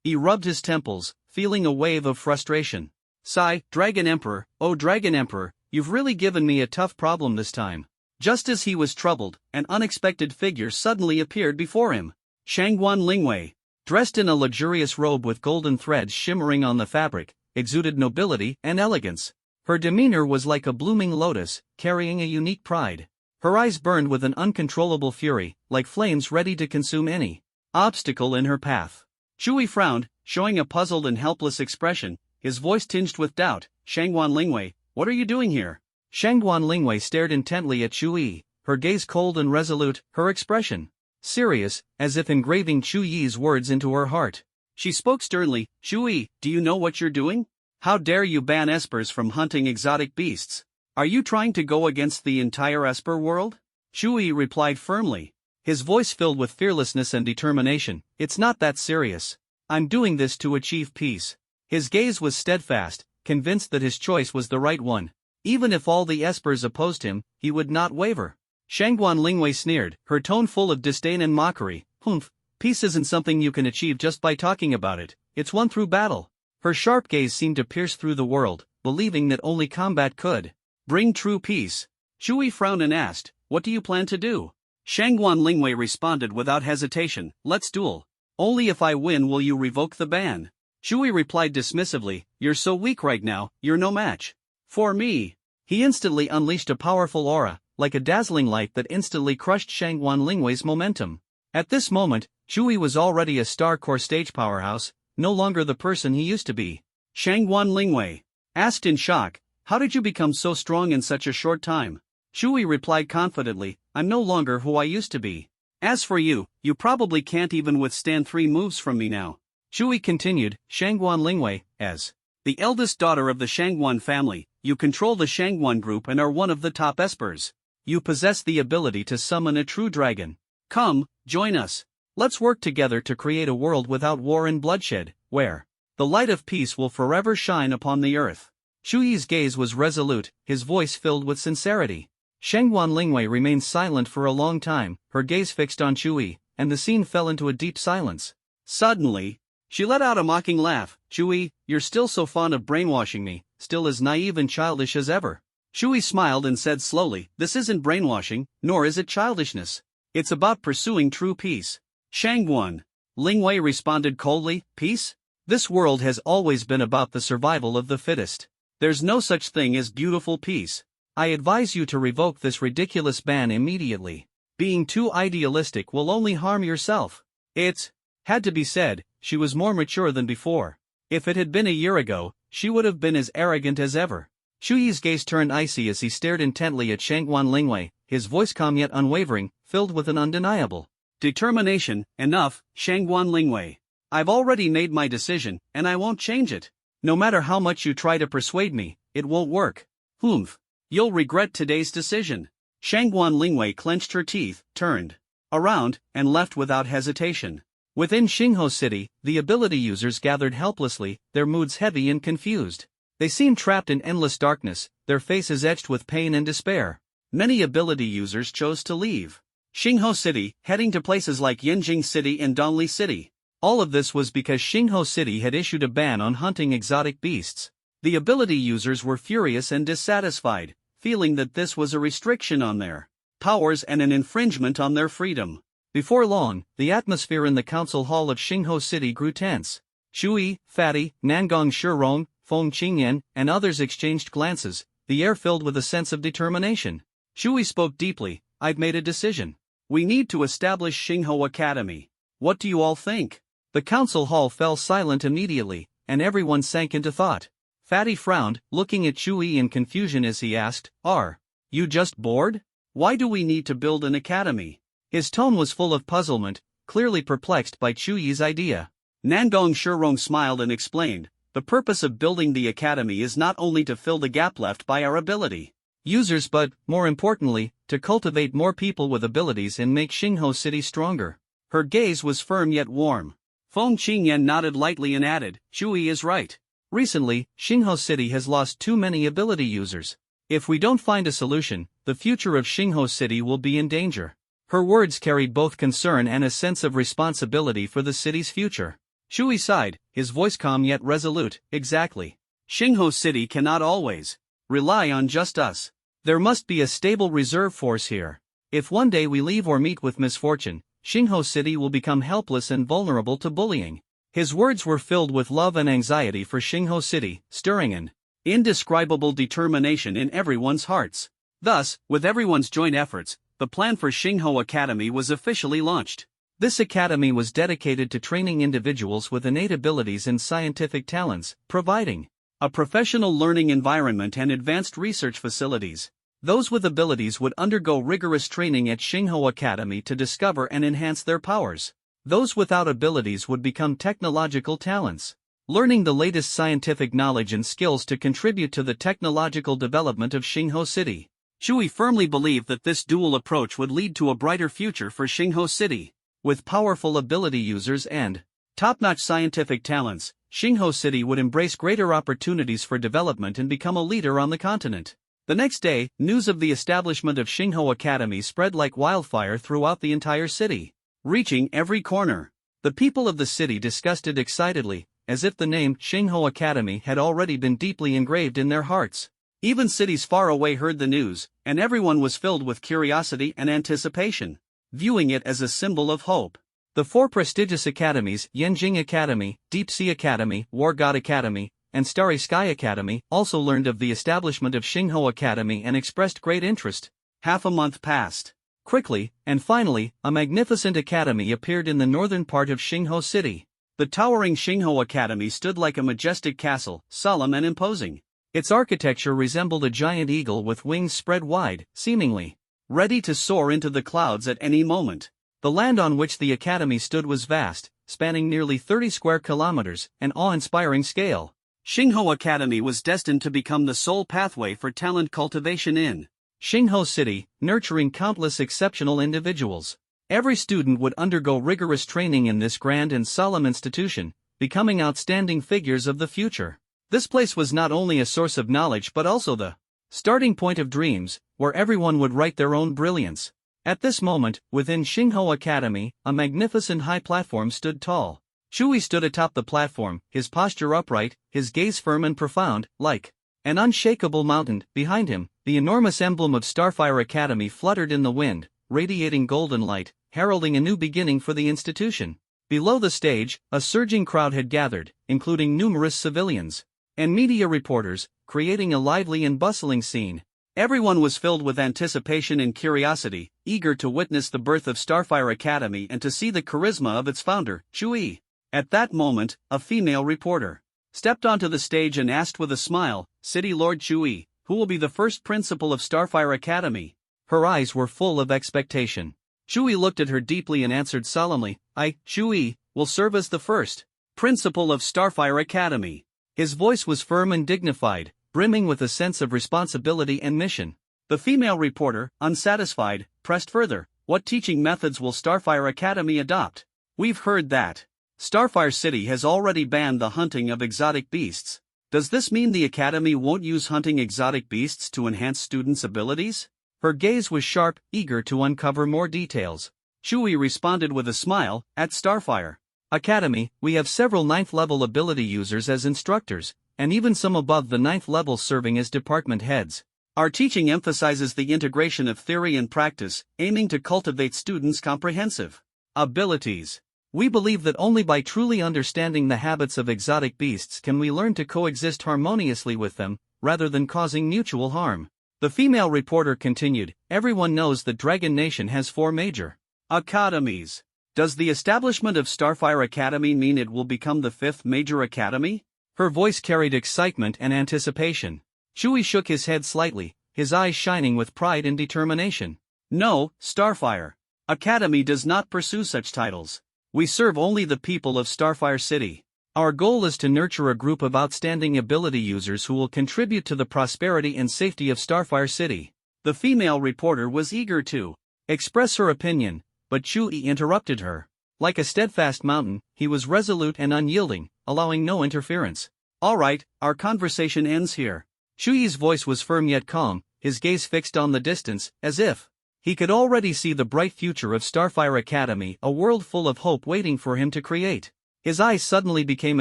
He rubbed his temples, feeling a wave of frustration. "Sigh, Dragon Emperor, oh Dragon Emperor, you've really given me a tough problem this time." Just as he was troubled, an unexpected figure suddenly appeared before him. Shangguan Lingwei, dressed in a luxurious robe with golden threads shimmering on the fabric, exuded nobility and elegance. Her demeanor was like a blooming lotus, carrying a unique pride. Her eyes burned with an uncontrollable fury, like flames ready to consume any obstacle in her path. Shui frowned, showing a puzzled and helpless expression, his voice tinged with doubt. Shangguan Lingwei, what are you doing here? Shangguan Lingwei stared intently at Shui, her gaze cold and resolute, her expression serious, as if engraving Chu Yi's words into her heart. She spoke sternly, Shui, do you know what you're doing? How dare you ban espers from hunting exotic beasts? Are you trying to go against the entire esper world? Shui replied firmly, his voice filled with fearlessness and determination. It's not that serious. I'm doing this to achieve peace. His gaze was steadfast, convinced that his choice was the right one. Even if all the espers opposed him, he would not waver. Shangguan Lingwei sneered, her tone full of disdain and mockery. Humph, peace isn't something you can achieve just by talking about it, it's won through battle. Her sharp gaze seemed to pierce through the world, believing that only combat could bring true peace. Shui frowned and asked, what do you plan to do? Shangguan Lingwei responded without hesitation, let's duel. Only if I win will you revoke the ban. Shui replied dismissively, you're so weak right now, you're no match for me. He instantly unleashed a powerful aura, like a dazzling light that instantly crushed Shangguan Lingwei's momentum. At this moment, Shui was already a star-core stage powerhouse, no longer the person he used to be. Shangguan Lingwei asked in shock, how did you become so strong in such a short time? Shui replied confidently, I'm no longer who I used to be. As for you, you probably can't even withstand 3 moves from me now. Shui continued, Shangguan Lingwei, as the eldest daughter of the Shangguan family, you control the Shangguan group and are one of the top espers. You possess the ability to summon a true dragon. Come, join us. Let's work together to create a world without war and bloodshed, where the light of peace will forever shine upon the earth. Shui's gaze was resolute, his voice filled with sincerity. Shangguan Lingwei remained silent for a long time, her gaze fixed on Shui, and the scene fell into a deep silence. Suddenly, she let out a mocking laugh. Shui, you're still so fond of brainwashing me, still as naive and childish as ever. Shui smiled and said slowly, this isn't brainwashing, nor is it childishness. It's about pursuing true peace. Shangguan Lingwei responded coldly, peace? This world has always been about the survival of the fittest. There's no such thing as beautiful peace. I advise you to revoke this ridiculous ban immediately. Being too idealistic will only harm yourself. It had to be said, she was more mature than before. If it had been a year ago, she would have been as arrogant as ever. Shui's gaze turned icy as he stared intently at Shangguan Lingwei, his voice calm yet unwavering, filled with an undeniable determination. Enough, Shangguan Lingwei. I've already made my decision, and I won't change it. No matter how much you try to persuade me, it won't work. Humph. You'll regret today's decision. Shangguan Lingwei clenched her teeth, turned around, and left without hesitation. Within Xingho City, the ability users gathered helplessly, their moods heavy and confused. They seemed trapped in endless darkness, their faces etched with pain and despair. Many ability users chose to leave Xingho City, heading to places like Yanjing City and Dongli City. All of this was because Xingho City had issued a ban on hunting exotic beasts. The ability users were furious and dissatisfied, feeling that this was a restriction on their powers and an infringement on their freedom. Before long, the atmosphere in the council hall of Xingho City grew tense. Shui, Fatty, Nangong Shirong, Feng Qingyan, and others exchanged glances, the air filled with a sense of determination. Shui spoke deeply, I've made a decision. We need to establish Xingho Academy. What do you all think? The council hall fell silent immediately, and everyone sank into thought. Fatty frowned, looking at Shui in confusion as he asked, are you just bored? Why do we need to build an academy? His tone was full of puzzlement, clearly perplexed by Shui's idea. Nangong Shirong smiled and explained, the purpose of building the academy is not only to fill the gap left by our ability users but, more importantly, to cultivate more people with abilities and make Xingho City stronger. Her gaze was firm yet warm. Feng Qingyan nodded lightly and added, Shui is right. Recently, Xingho City has lost too many ability users. If we don't find a solution, the future of Xingho City will be in danger. Her words carried both concern and a sense of responsibility for the city's future. Shui sighed, his voice calm yet resolute, exactly. Xingho City cannot always rely on just us. There must be a stable reserve force here. If one day we leave or meet with misfortune, Xingho City will become helpless and vulnerable to bullying. His words were filled with love and anxiety for Xingho City, stirring an indescribable determination in everyone's hearts. Thus, with everyone's joint efforts, the plan for Xingho Academy was officially launched. This academy was dedicated to training individuals with innate abilities and scientific talents, providing a professional learning environment and advanced research facilities. Those with abilities would undergo rigorous training at Xingho Academy to discover and enhance their powers. Those without abilities would become technological talents, learning the latest scientific knowledge and skills to contribute to the technological development of Xingho City. Chui firmly believed that this dual approach would lead to a brighter future for Xingho City. With powerful ability users and top-notch scientific talents, Xingho City would embrace greater opportunities for development and become a leader on the continent. The next day, news of the establishment of Xingho Academy spread like wildfire throughout the entire city, reaching every corner. The people of the city discussed it excitedly, as if the name Xingho Academy had already been deeply engraved in their hearts. Even cities far away heard the news, and everyone was filled with curiosity and anticipation, viewing it as a symbol of hope. The four prestigious academies, Yanjing Academy, Deep Sea Academy, War God Academy, and Starry Sky Academy, also learned of the establishment of Xingho Academy and expressed great interest. Half a month passed. Quickly, and finally, a magnificent academy appeared in the northern part of Xingho City. The towering Xingho Academy stood like a majestic castle, solemn and imposing. Its architecture resembled a giant eagle with wings spread wide, seemingly ready to soar into the clouds at any moment. The land on which the academy stood was vast, spanning nearly 30 square kilometers, an awe-inspiring scale. Xingho Academy was destined to become the sole pathway for talent cultivation in Xingho City, nurturing countless exceptional individuals. Every student would undergo rigorous training in this grand and solemn institution, becoming outstanding figures of the future. This place was not only a source of knowledge but also the starting point of dreams, where everyone would write their own brilliance. At this moment, within Xingho Academy, a magnificent high platform stood tall. Chui stood atop the platform, his posture upright, his gaze firm and profound, like an unshakable mountain. Behind him, the enormous emblem of Starfire Academy fluttered in the wind, radiating golden light, heralding a new beginning for the institution. Below the stage, a surging crowd had gathered, including numerous civilians and media reporters, creating a lively and bustling scene. Everyone was filled with anticipation and curiosity, eager to witness the birth of Starfire Academy and to see the charisma of its founder, Chui. At that moment, a female reporter stepped onto the stage and asked with a smile, "City Lord Chui, who will be the first principal of Starfire Academy?" Her eyes were full of expectation. Chui looked at her deeply and answered solemnly, "I, Chui, will serve as the first principal of Starfire Academy." His voice was firm and dignified, brimming with a sense of responsibility and mission. The female reporter, unsatisfied, pressed further, "What teaching methods will Starfire Academy adopt? We've heard that Starfire City has already banned the hunting of exotic beasts. Does this mean the Academy won't use hunting exotic beasts to enhance students' abilities?" Her gaze was sharp, eager to uncover more details. Chui responded with a smile, "At Starfire Academy, we have several 9th level ability users as instructors, and even some above the 9th level serving as department heads. Our teaching emphasizes the integration of theory and practice, aiming to cultivate students' comprehensive abilities. We believe that only by truly understanding the habits of exotic beasts can we learn to coexist harmoniously with them, rather than causing mutual harm." The female reporter continued, "Everyone knows that Dragon Nation has 4 major academies. Does the establishment of Starfire Academy mean it will become the 5th major academy?" Her voice carried excitement and anticipation. Chui shook his head slightly, his eyes shining with pride and determination. "No, Starfire Academy does not pursue such titles. We serve only the people of Starfire City. Our goal is to nurture a group of outstanding ability users who will contribute to the prosperity and safety of Starfire City." The female reporter was eager to express her opinion, but Chui interrupted her. Like a steadfast mountain, he was resolute and unyielding, allowing no interference. "All right, our conversation ends here." Chui's voice was firm yet calm, his gaze fixed on the distance, as if he could already see the bright future of Starfire Academy, a world full of hope waiting for him to create. His eyes suddenly became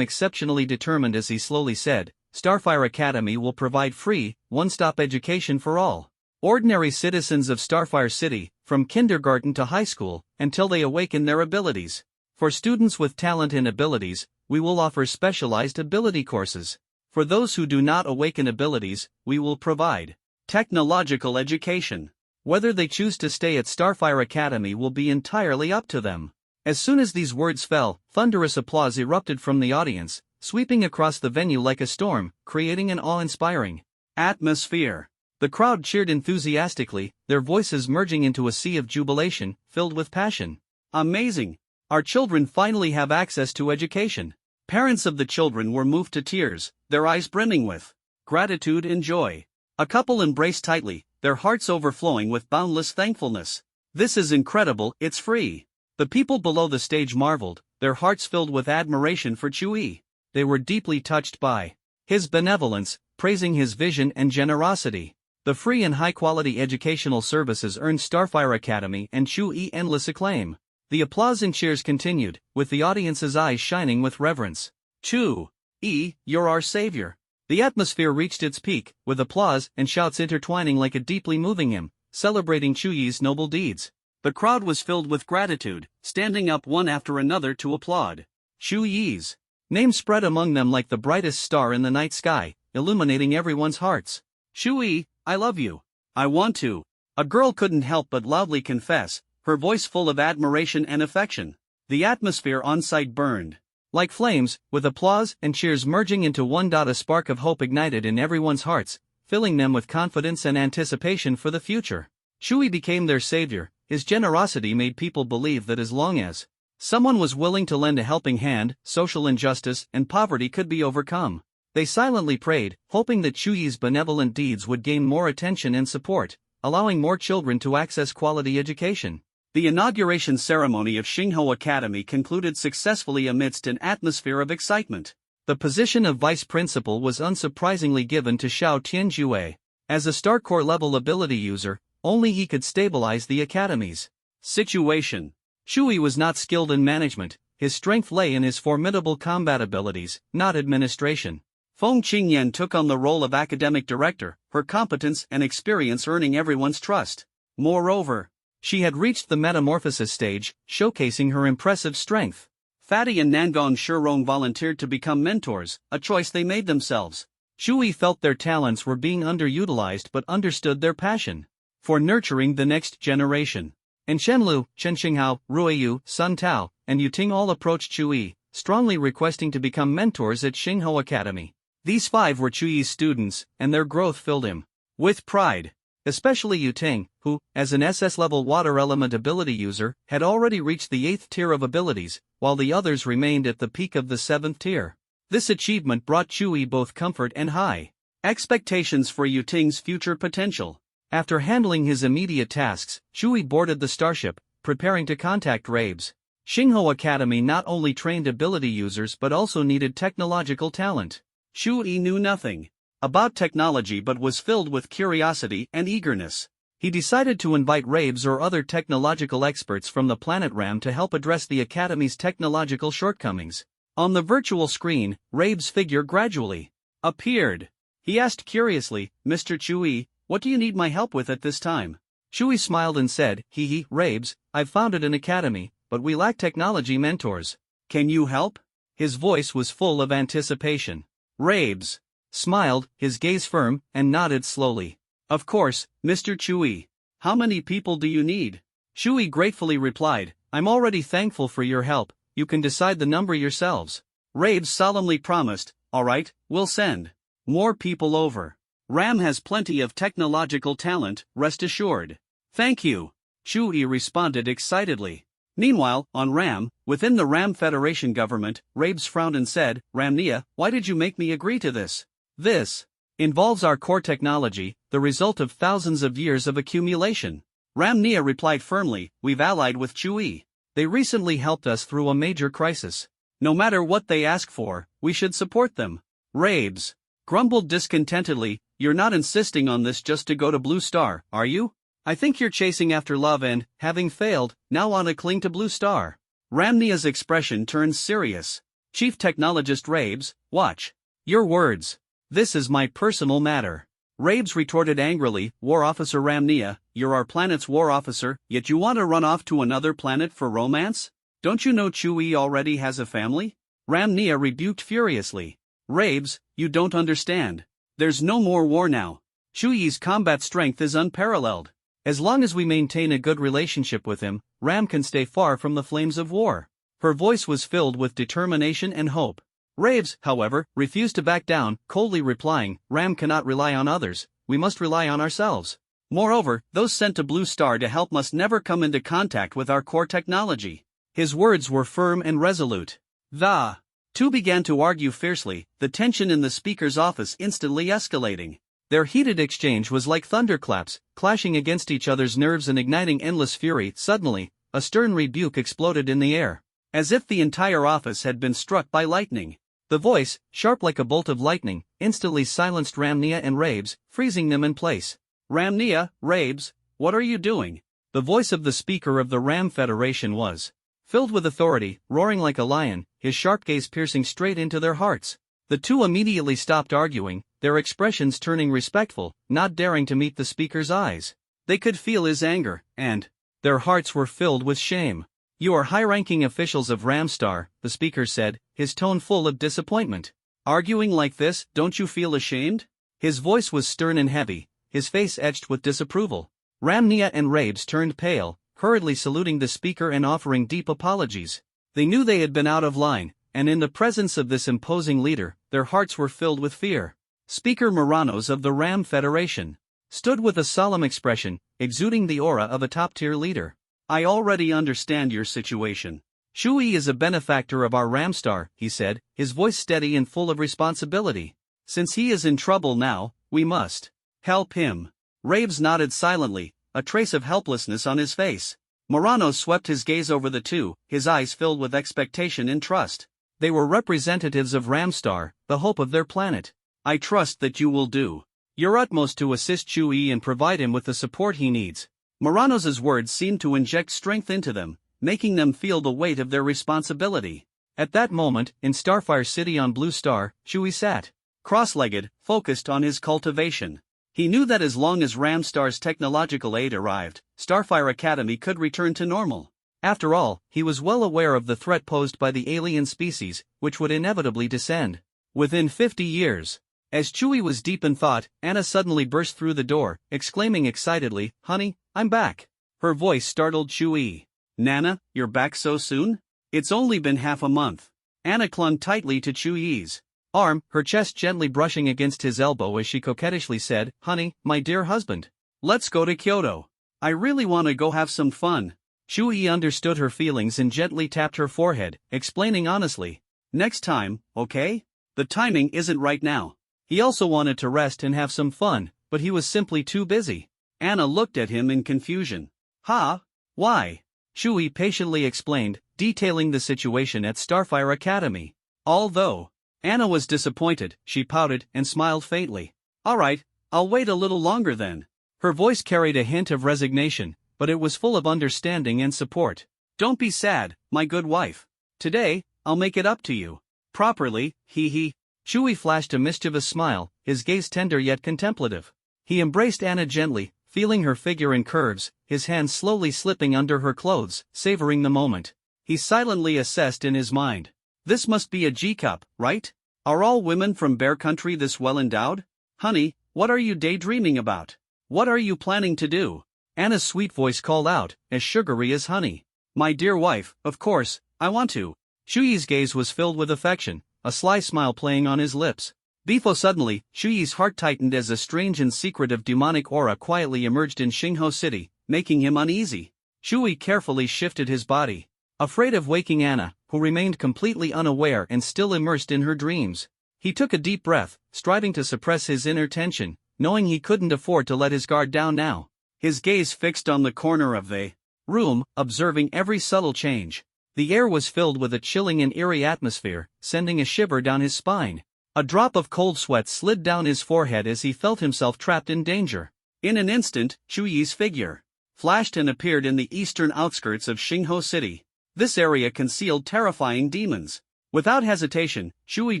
exceptionally determined as he slowly said, "Starfire Academy will provide free, one-stop education for all. Ordinary citizens of Starfire City, from kindergarten to high school, until they awaken their abilities. For students with talent and abilities, we will offer specialized ability courses. For those who do not awaken abilities, we will provide technological education. Whether they choose to stay at Starfire Academy will be entirely up to them. As soon as these words fell, thunderous applause erupted from the audience, sweeping across the venue like a storm, creating an awe-inspiring atmosphere. The crowd cheered enthusiastically, their voices merging into a sea of jubilation, filled with passion. Amazing! Our children finally have access to education. Parents of the children were moved to tears, their eyes brimming with gratitude and joy. A couple embraced tightly, their hearts overflowing with boundless thankfulness. This is incredible, it's free. The people below the stage marveled, their hearts filled with admiration for Chui. They were deeply touched by his benevolence, praising his vision and generosity. The free and high-quality educational services earned Starfire Academy and Chui endless acclaim. The applause and cheers continued, with the audience's eyes shining with reverence. Chui, you're our savior. The atmosphere reached its peak, with applause and shouts intertwining like a deeply moving hymn, celebrating Chui's noble deeds. The crowd was filled with gratitude, standing up one after another to applaud. Chui's name spread among them like the brightest star in the night sky, illuminating everyone's hearts. Chui, I love you. I want to. A girl couldn't help but loudly confess, her voice full of admiration and affection. The atmosphere on-site burned like flames, with applause and cheers merging into one. A spark of hope ignited in everyone's hearts, filling them with confidence and anticipation for the future. Chui became their savior. His generosity made people believe that as long as someone was willing to lend a helping hand, social injustice and poverty could be overcome. They silently prayed, hoping that Chui's benevolent deeds would gain more attention and support, allowing more children to access quality education. The inauguration ceremony of Xinghuo Academy concluded successfully amidst an atmosphere of excitement. The position of vice principal was unsurprisingly given to Xiao Tianjue. As a StarCore level ability user, only he could stabilize the academy's situation. Chui was not skilled in management, his strength lay in his formidable combat abilities, not administration. Feng Qingyan took on the role of academic director, her competence and experience earning everyone's trust. Moreover, she had reached the metamorphosis stage, showcasing her impressive strength. Fatty and Nangong Shurong volunteered to become mentors, a choice they made themselves. Chui felt their talents were being underutilized but understood their passion for nurturing the next generation. And Shenlu, Chen Xinghao, Ruiyu, Sun Tao, and Yuting all approached Chui, strongly requesting to become mentors at Xinghuo Academy. These 5 were Chui's students, and their growth filled him with pride. Especially Yuting, who, as an SS-level water element ability user, had already reached the 8th tier of abilities, while the others remained at the peak of the 7th tier. This achievement brought Chui both comfort and high expectations for Yuting's future potential. After handling his immediate tasks, Chui boarded the starship, preparing to contact Rabes. Xinghuo Academy not only trained ability users but also needed technological talent. Chui knew nothing about technology but was filled with curiosity and eagerness. He decided to invite Rabes or other technological experts from the planet Ram to help address the Academy's technological shortcomings. On the virtual screen, Rabes' figure gradually appeared. He asked curiously, Mr. Chui, what do you need my help with at this time? Chui smiled and said, Rabes, I've founded an academy, but we lack technology mentors. Can you help? His voice was full of anticipation. Rabes smiled, his gaze firm, and nodded slowly. Of course, Mr. Chui. How many people do you need? Chui gratefully replied, I'm already thankful for your help, you can decide the number yourselves. Rabes solemnly promised, alright, we'll send more people over. Ram has plenty of technological talent, rest assured. Thank you. Chui responded excitedly. Meanwhile, on Ram, within the Ram Federation government, Rabes frowned and said, Ramnia, why did you make me agree to this? This involves our core technology, the result of thousands of years of accumulation. Ramnia replied firmly, we've allied with Chui. They recently helped us through a major crisis. No matter what they ask for, we should support them. Rabes grumbled discontentedly, you're not insisting on this just to go to Blue Star, are you? I think you're chasing after love and, having failed, now want to cling to Blue Star. Ramnia's expression turned serious. Chief Technologist Rabes, watch your words. This is my personal matter. Rabes retorted angrily, War Officer Ramnia, you're our planet's war officer, yet you want to run off to another planet for romance? Don't you know Chewie already has a family? Ramnia rebuked furiously. Rabes, you don't understand. There's no more war now. Chewie's combat strength is unparalleled. As long as we maintain a good relationship with him, Ram can stay far from the flames of war. Her voice was filled with determination and hope. Rabes, however, refused to back down, coldly replying, Ram cannot rely on others, we must rely on ourselves. Moreover, those sent to Blue Star to help must never come into contact with our core technology. His words were firm and resolute. The two began to argue fiercely, the tension in the speaker's office instantly escalating. Their heated exchange was like thunderclaps, clashing against each other's nerves and igniting endless fury. Suddenly, a stern rebuke exploded in the air, as if the entire office had been struck by lightning. The voice, sharp like a bolt of lightning, instantly silenced Ramnia and Rabes, freezing them in place. Ramnia, Rabes, what are you doing? The voice of the speaker of the Ram Federation was filled with authority, roaring like a lion, his sharp gaze piercing straight into their hearts. The two immediately stopped arguing, their expressions turning respectful, not daring to meet the speaker's eyes. They could feel his anger, and their hearts were filled with shame. You are high-ranking officials of Ramstar, the speaker said, his tone full of disappointment. Arguing like this, don't you feel ashamed? His voice was stern and heavy, his face etched with disapproval. Ramnia and Rabes turned pale, hurriedly saluting the speaker and offering deep apologies. They knew they had been out of line, and in the presence of this imposing leader, their hearts were filled with fear. Speaker Moranos of the Ram Federation stood with a solemn expression, exuding the aura of a top-tier leader. I already understand your situation. Chewie is a benefactor of our Ramstar, he said, his voice steady and full of responsibility. Since he is in trouble now, we must help him. Rabes nodded silently, a trace of helplessness on his face. Moranos swept his gaze over the two, his eyes filled with expectation and trust. They were representatives of Ramstar, the hope of their planet. I trust that you will do your utmost to assist Chewie and provide him with the support he needs. Moranos' words seemed to inject strength into them, making them feel the weight of their responsibility. At that moment, in Starfire City on Blue Star, Chewie sat cross-legged, focused on his cultivation. He knew that as long as Ramstar's technological aid arrived, Starfire Academy could return to normal. After all, he was well aware of the threat posed by the alien species, which would inevitably descend within 50 years. As Chewie was deep in thought, Anna suddenly burst through the door, exclaiming excitedly, Honey, I'm back. Her voice startled Chewie. Nana, you're back so soon? It's only been half a month. Anna clung tightly to Chewie's arm, her chest gently brushing against his elbow as she coquettishly said, Honey, my dear husband, let's go to Kyoto. I really want to go have some fun. Chewie understood her feelings and gently tapped her forehead, explaining honestly, Next time, okay? The timing isn't right now. He also wanted to rest and have some fun, but he was simply too busy. Anna looked at him in confusion. Why? Chewie patiently explained, detailing the situation at Starfire Academy. Although Anna was disappointed, she pouted and smiled faintly. Alright, I'll wait a little longer then. Her voice carried a hint of resignation, but it was full of understanding and support. Don't be sad, my good wife. Today, I'll make it up to you. Properly, he. Chewie flashed a mischievous smile, his gaze tender yet contemplative. He embraced Anna gently, feeling her figure in curves, his hands slowly slipping under her clothes, savoring the moment. He silently assessed in his mind. This must be a G-cup, right? Are all women from Bear Country this well endowed? Honey, what are you daydreaming about? What are you planning to do? Anna's sweet voice called out, as sugary as honey. My dear wife, of course, I want to. Chewie's gaze was filled with affection, a sly smile playing on his lips. Before suddenly, Chewie's heart tightened as a strange and secretive demonic aura quietly emerged in Xingho City, making him uneasy. Chewie carefully shifted his body, afraid of waking Anna, who remained completely unaware and still immersed in her dreams. He took a deep breath, striving to suppress his inner tension, knowing he couldn't afford to let his guard down now. His gaze fixed on the corner of the room, observing every subtle change. The air was filled with a chilling and eerie atmosphere, sending a shiver down his spine. A drop of cold sweat slid down his forehead as he felt himself trapped in danger. In an instant, Chewie's figure flashed and appeared in the eastern outskirts of Xingho City. This area concealed terrifying demons. Without hesitation, Chewie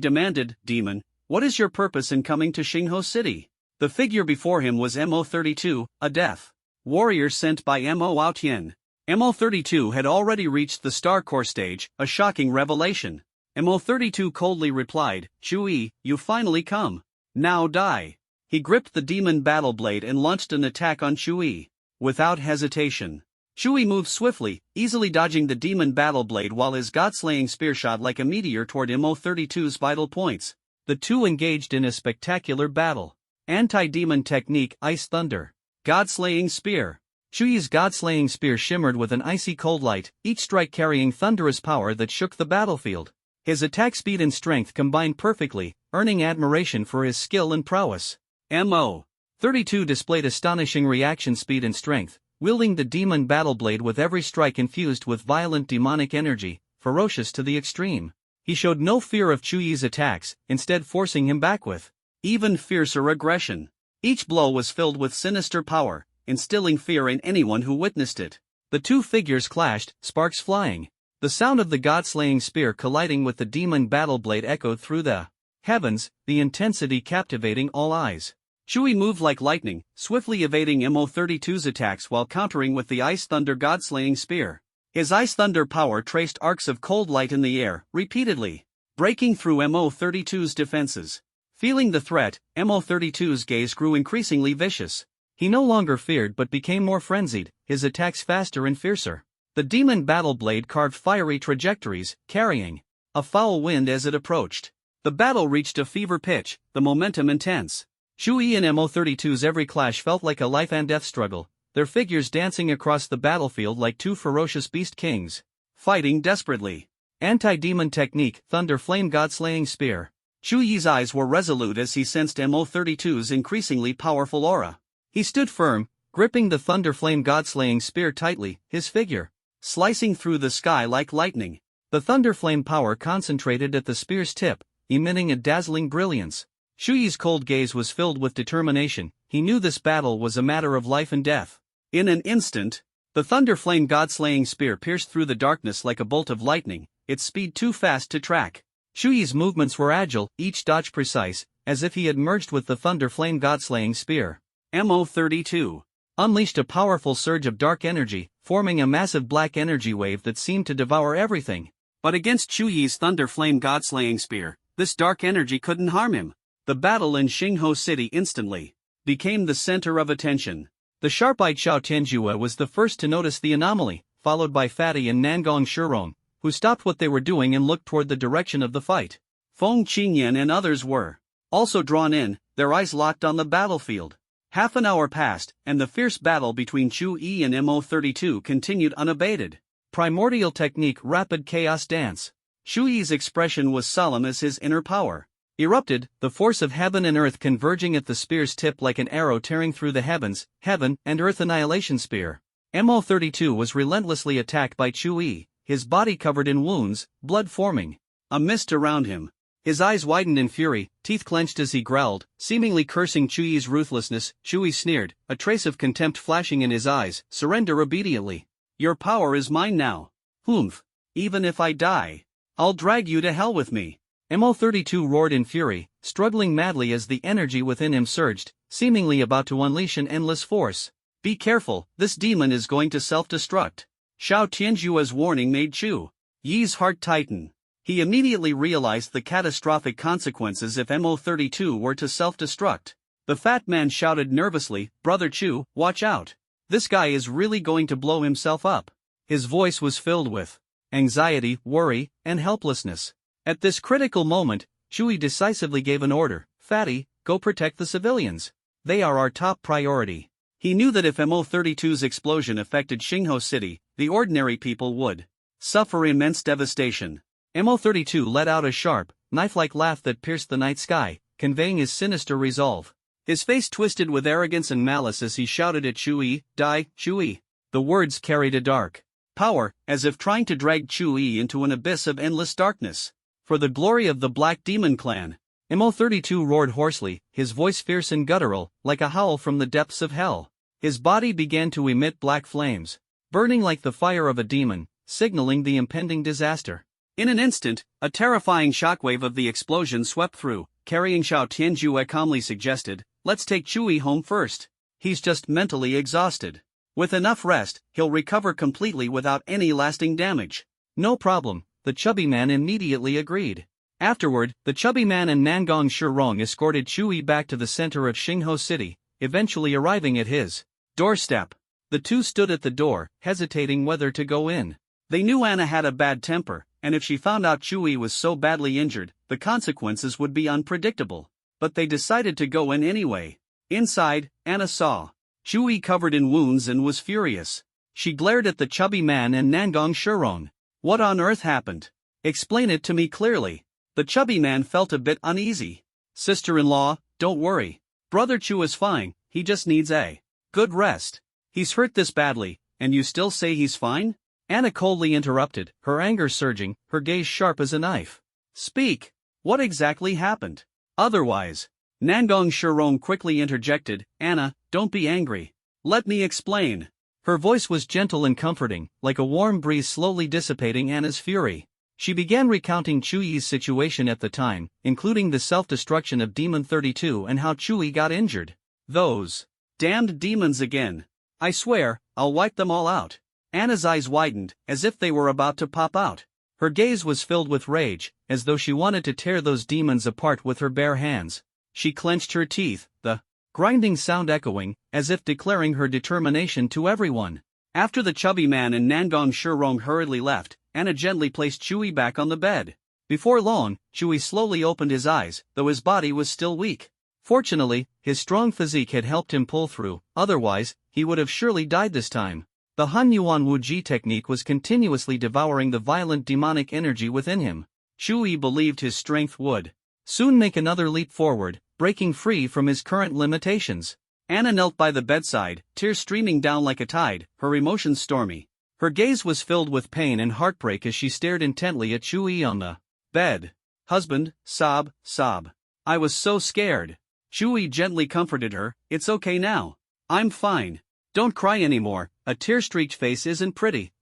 demanded, Demon, what is your purpose in coming to Xingho City? The figure before him was Mo32, a death warrior sent by Mo Aotian. Mo32 had already reached the Star Core stage, a shocking revelation. Mo32 coldly replied, "Chui, you finally come. Now die." He gripped the demon battle blade and launched an attack on Chui. Without hesitation, Chui moved swiftly, easily dodging the demon battle blade while his god-slaying spear shot like a meteor toward Mo32's vital points. The two engaged in a spectacular battle. Anti-demon technique Ice Thunder. God-slaying spear. Chui's god-slaying spear shimmered with an icy cold light, each strike carrying thunderous power that shook the battlefield. His attack speed and strength combined perfectly, earning admiration for his skill and prowess. Mo32 displayed astonishing reaction speed and strength, wielding the demon battle blade with every strike infused with violent demonic energy, ferocious to the extreme. He showed no fear of Chui's attacks, instead forcing him back with even fiercer aggression. Each blow was filled with sinister power, instilling fear in anyone who witnessed it. The two figures clashed, sparks flying. The sound of the god-slaying spear colliding with the demon battle blade echoed through the heavens, the intensity captivating all eyes. Chui moved like lightning, swiftly evading Mo32's attacks while countering with the Ice Thunder god-slaying spear. His Ice Thunder power traced arcs of cold light in the air, repeatedly breaking through Mo32's defenses. Feeling the threat, Mo32's gaze grew increasingly vicious. He no longer feared but became more frenzied, his attacks faster and fiercer. The demon battle blade carved fiery trajectories, carrying a foul wind as it approached. The battle reached a fever pitch, the momentum intense. Chui and Mo32's every clash felt like a life and death struggle, their figures dancing across the battlefield like two ferocious beast kings, fighting desperately. Anti-demon technique, Thunder Flame God-slaying spear. Chui's eyes were resolute as he sensed Mo32's increasingly powerful aura. He stood firm, gripping the Thunder Flame God-slaying spear tightly, his figure slicing through the sky like lightning. The Thunder Flame power concentrated at the spear's tip, emitting a dazzling brilliance. Chui's cold gaze was filled with determination. He knew this battle was a matter of life and death. In an instant, the Thunder Flame God-slaying spear pierced through the darkness like a bolt of lightning, its speed too fast to track. Chui's movements were agile, each dodge precise, as if he had merged with the Thunder Flame God-slaying spear. Mo32 unleashed a powerful surge of dark energy, forming a massive black energy wave that seemed to devour everything. But against Chui's Thunder Flame God-slaying spear, this dark energy couldn't harm him. The battle in Xingho City instantly became the center of attention. The sharp-eyed Xiao Tianjue was the first to notice the anomaly, followed by Fatty and Nangong Shirong, who stopped what they were doing and looked toward the direction of the fight. Feng Qingyan and others were also drawn in, their eyes locked on the battlefield. Half an hour passed, and the fierce battle between Chui and Mo32 continued unabated. Primordial technique Rapid Chaos Dance. Chui's expression was solemn as his inner power erupted, the force of heaven and earth converging at the spear's tip like an arrow tearing through the heavens, heaven and earth annihilation spear. Mo32 was relentlessly attacked by Chui, his body covered in wounds, blood forming a mist around him. His eyes widened in fury, teeth clenched as he growled, seemingly cursing Chui's ruthlessness. Chui sneered, a trace of contempt flashing in his eyes. "Surrender obediently. Your power is mine now. Humph. Even if I die, I'll drag you to hell with me." Mo32 roared in fury, struggling madly as the energy within him surged, seemingly about to unleash an endless force. "Be careful, this demon is going to self-destruct." Xiao Tianjue's warning made Chu Yi's heart tighten. He immediately realized the catastrophic consequences if Mo32 were to self-destruct. The fat man shouted nervously, "Brother Chu, watch out. This guy is really going to blow himself up." His voice was filled with anxiety, worry, and helplessness. At this critical moment, Chui decisively gave an order, "Fatty, go protect the civilians. They are our top priority." He knew that if Mo32's explosion affected Xingho City, the ordinary people would suffer immense devastation. Mo32 let out a sharp, knife-like laugh that pierced the night sky, conveying his sinister resolve. His face twisted with arrogance and malice as he shouted at Chui, "Die, Chui." The words carried a dark power, as if trying to drag Chui into an abyss of endless darkness. "For the glory of the Black Demon Clan." Mo32 roared hoarsely, his voice fierce and guttural, like a howl from the depths of hell. His body began to emit black flames, burning like the fire of a demon, signaling the impending disaster. In an instant, a terrifying shockwave of the explosion swept through, carrying Xiao Tianjue calmly suggested, let's take Chewie home first. He's just mentally exhausted. With enough rest, he'll recover completely without any lasting damage. No problem, the chubby man immediately agreed. Afterward, the chubby man and Nangong Shirong escorted Chewie back to the center of Xingho City, eventually arriving at his doorstep. The two stood at the door, hesitating whether to go in. They knew Anna had a bad temper, and if she found out Chewie was so badly injured, the consequences would be unpredictable. But they decided to go in anyway. Inside, Anna saw Chewie covered in wounds and was furious. She glared at the chubby man and Nangong Shirong. What on earth happened? Explain it to me clearly. The chubby man felt a bit uneasy. Sister-in-law, don't worry. Brother Chu is fine, he just needs a good rest. He's hurt this badly, and you still say he's fine? Anna coldly interrupted, her anger surging, her gaze sharp as a knife. Speak. What exactly happened? Otherwise, Nangong Shirong quickly interjected, Anna, don't be angry. Let me explain. Her voice was gentle and comforting, like a warm breeze slowly dissipating Anna's fury. She began recounting Chewy's situation at the time, including the self-destruction of Demon 32 and how Chewy got injured. Those damned demons again. I swear, I'll wipe them all out. Anna's eyes widened, as if they were about to pop out. Her gaze was filled with rage, as though she wanted to tear those demons apart with her bare hands. She clenched her teeth, the grinding sound echoing, as if declaring her determination to everyone. After the chubby man and Nangong Shirong hurriedly left, Anna gently placed Chewy back on the bed. Before long, Chewy slowly opened his eyes, though his body was still weak. Fortunately, his strong physique had helped him pull through, otherwise, he would have surely died this time. The Han Yuan Wuji technique was continuously devouring the violent demonic energy within him. Chewy believed his strength would soon make another leap forward, breaking free from his current limitations. Anna knelt by the bedside, tears streaming down like a tide, her emotions stormy. Her gaze was filled with pain and heartbreak as she stared intently at Chewy on the bed. Husband, sob, sob. I was so scared. Chewy gently comforted her, it's okay now. I'm fine. Don't cry anymore, a tear-streaked face isn't pretty.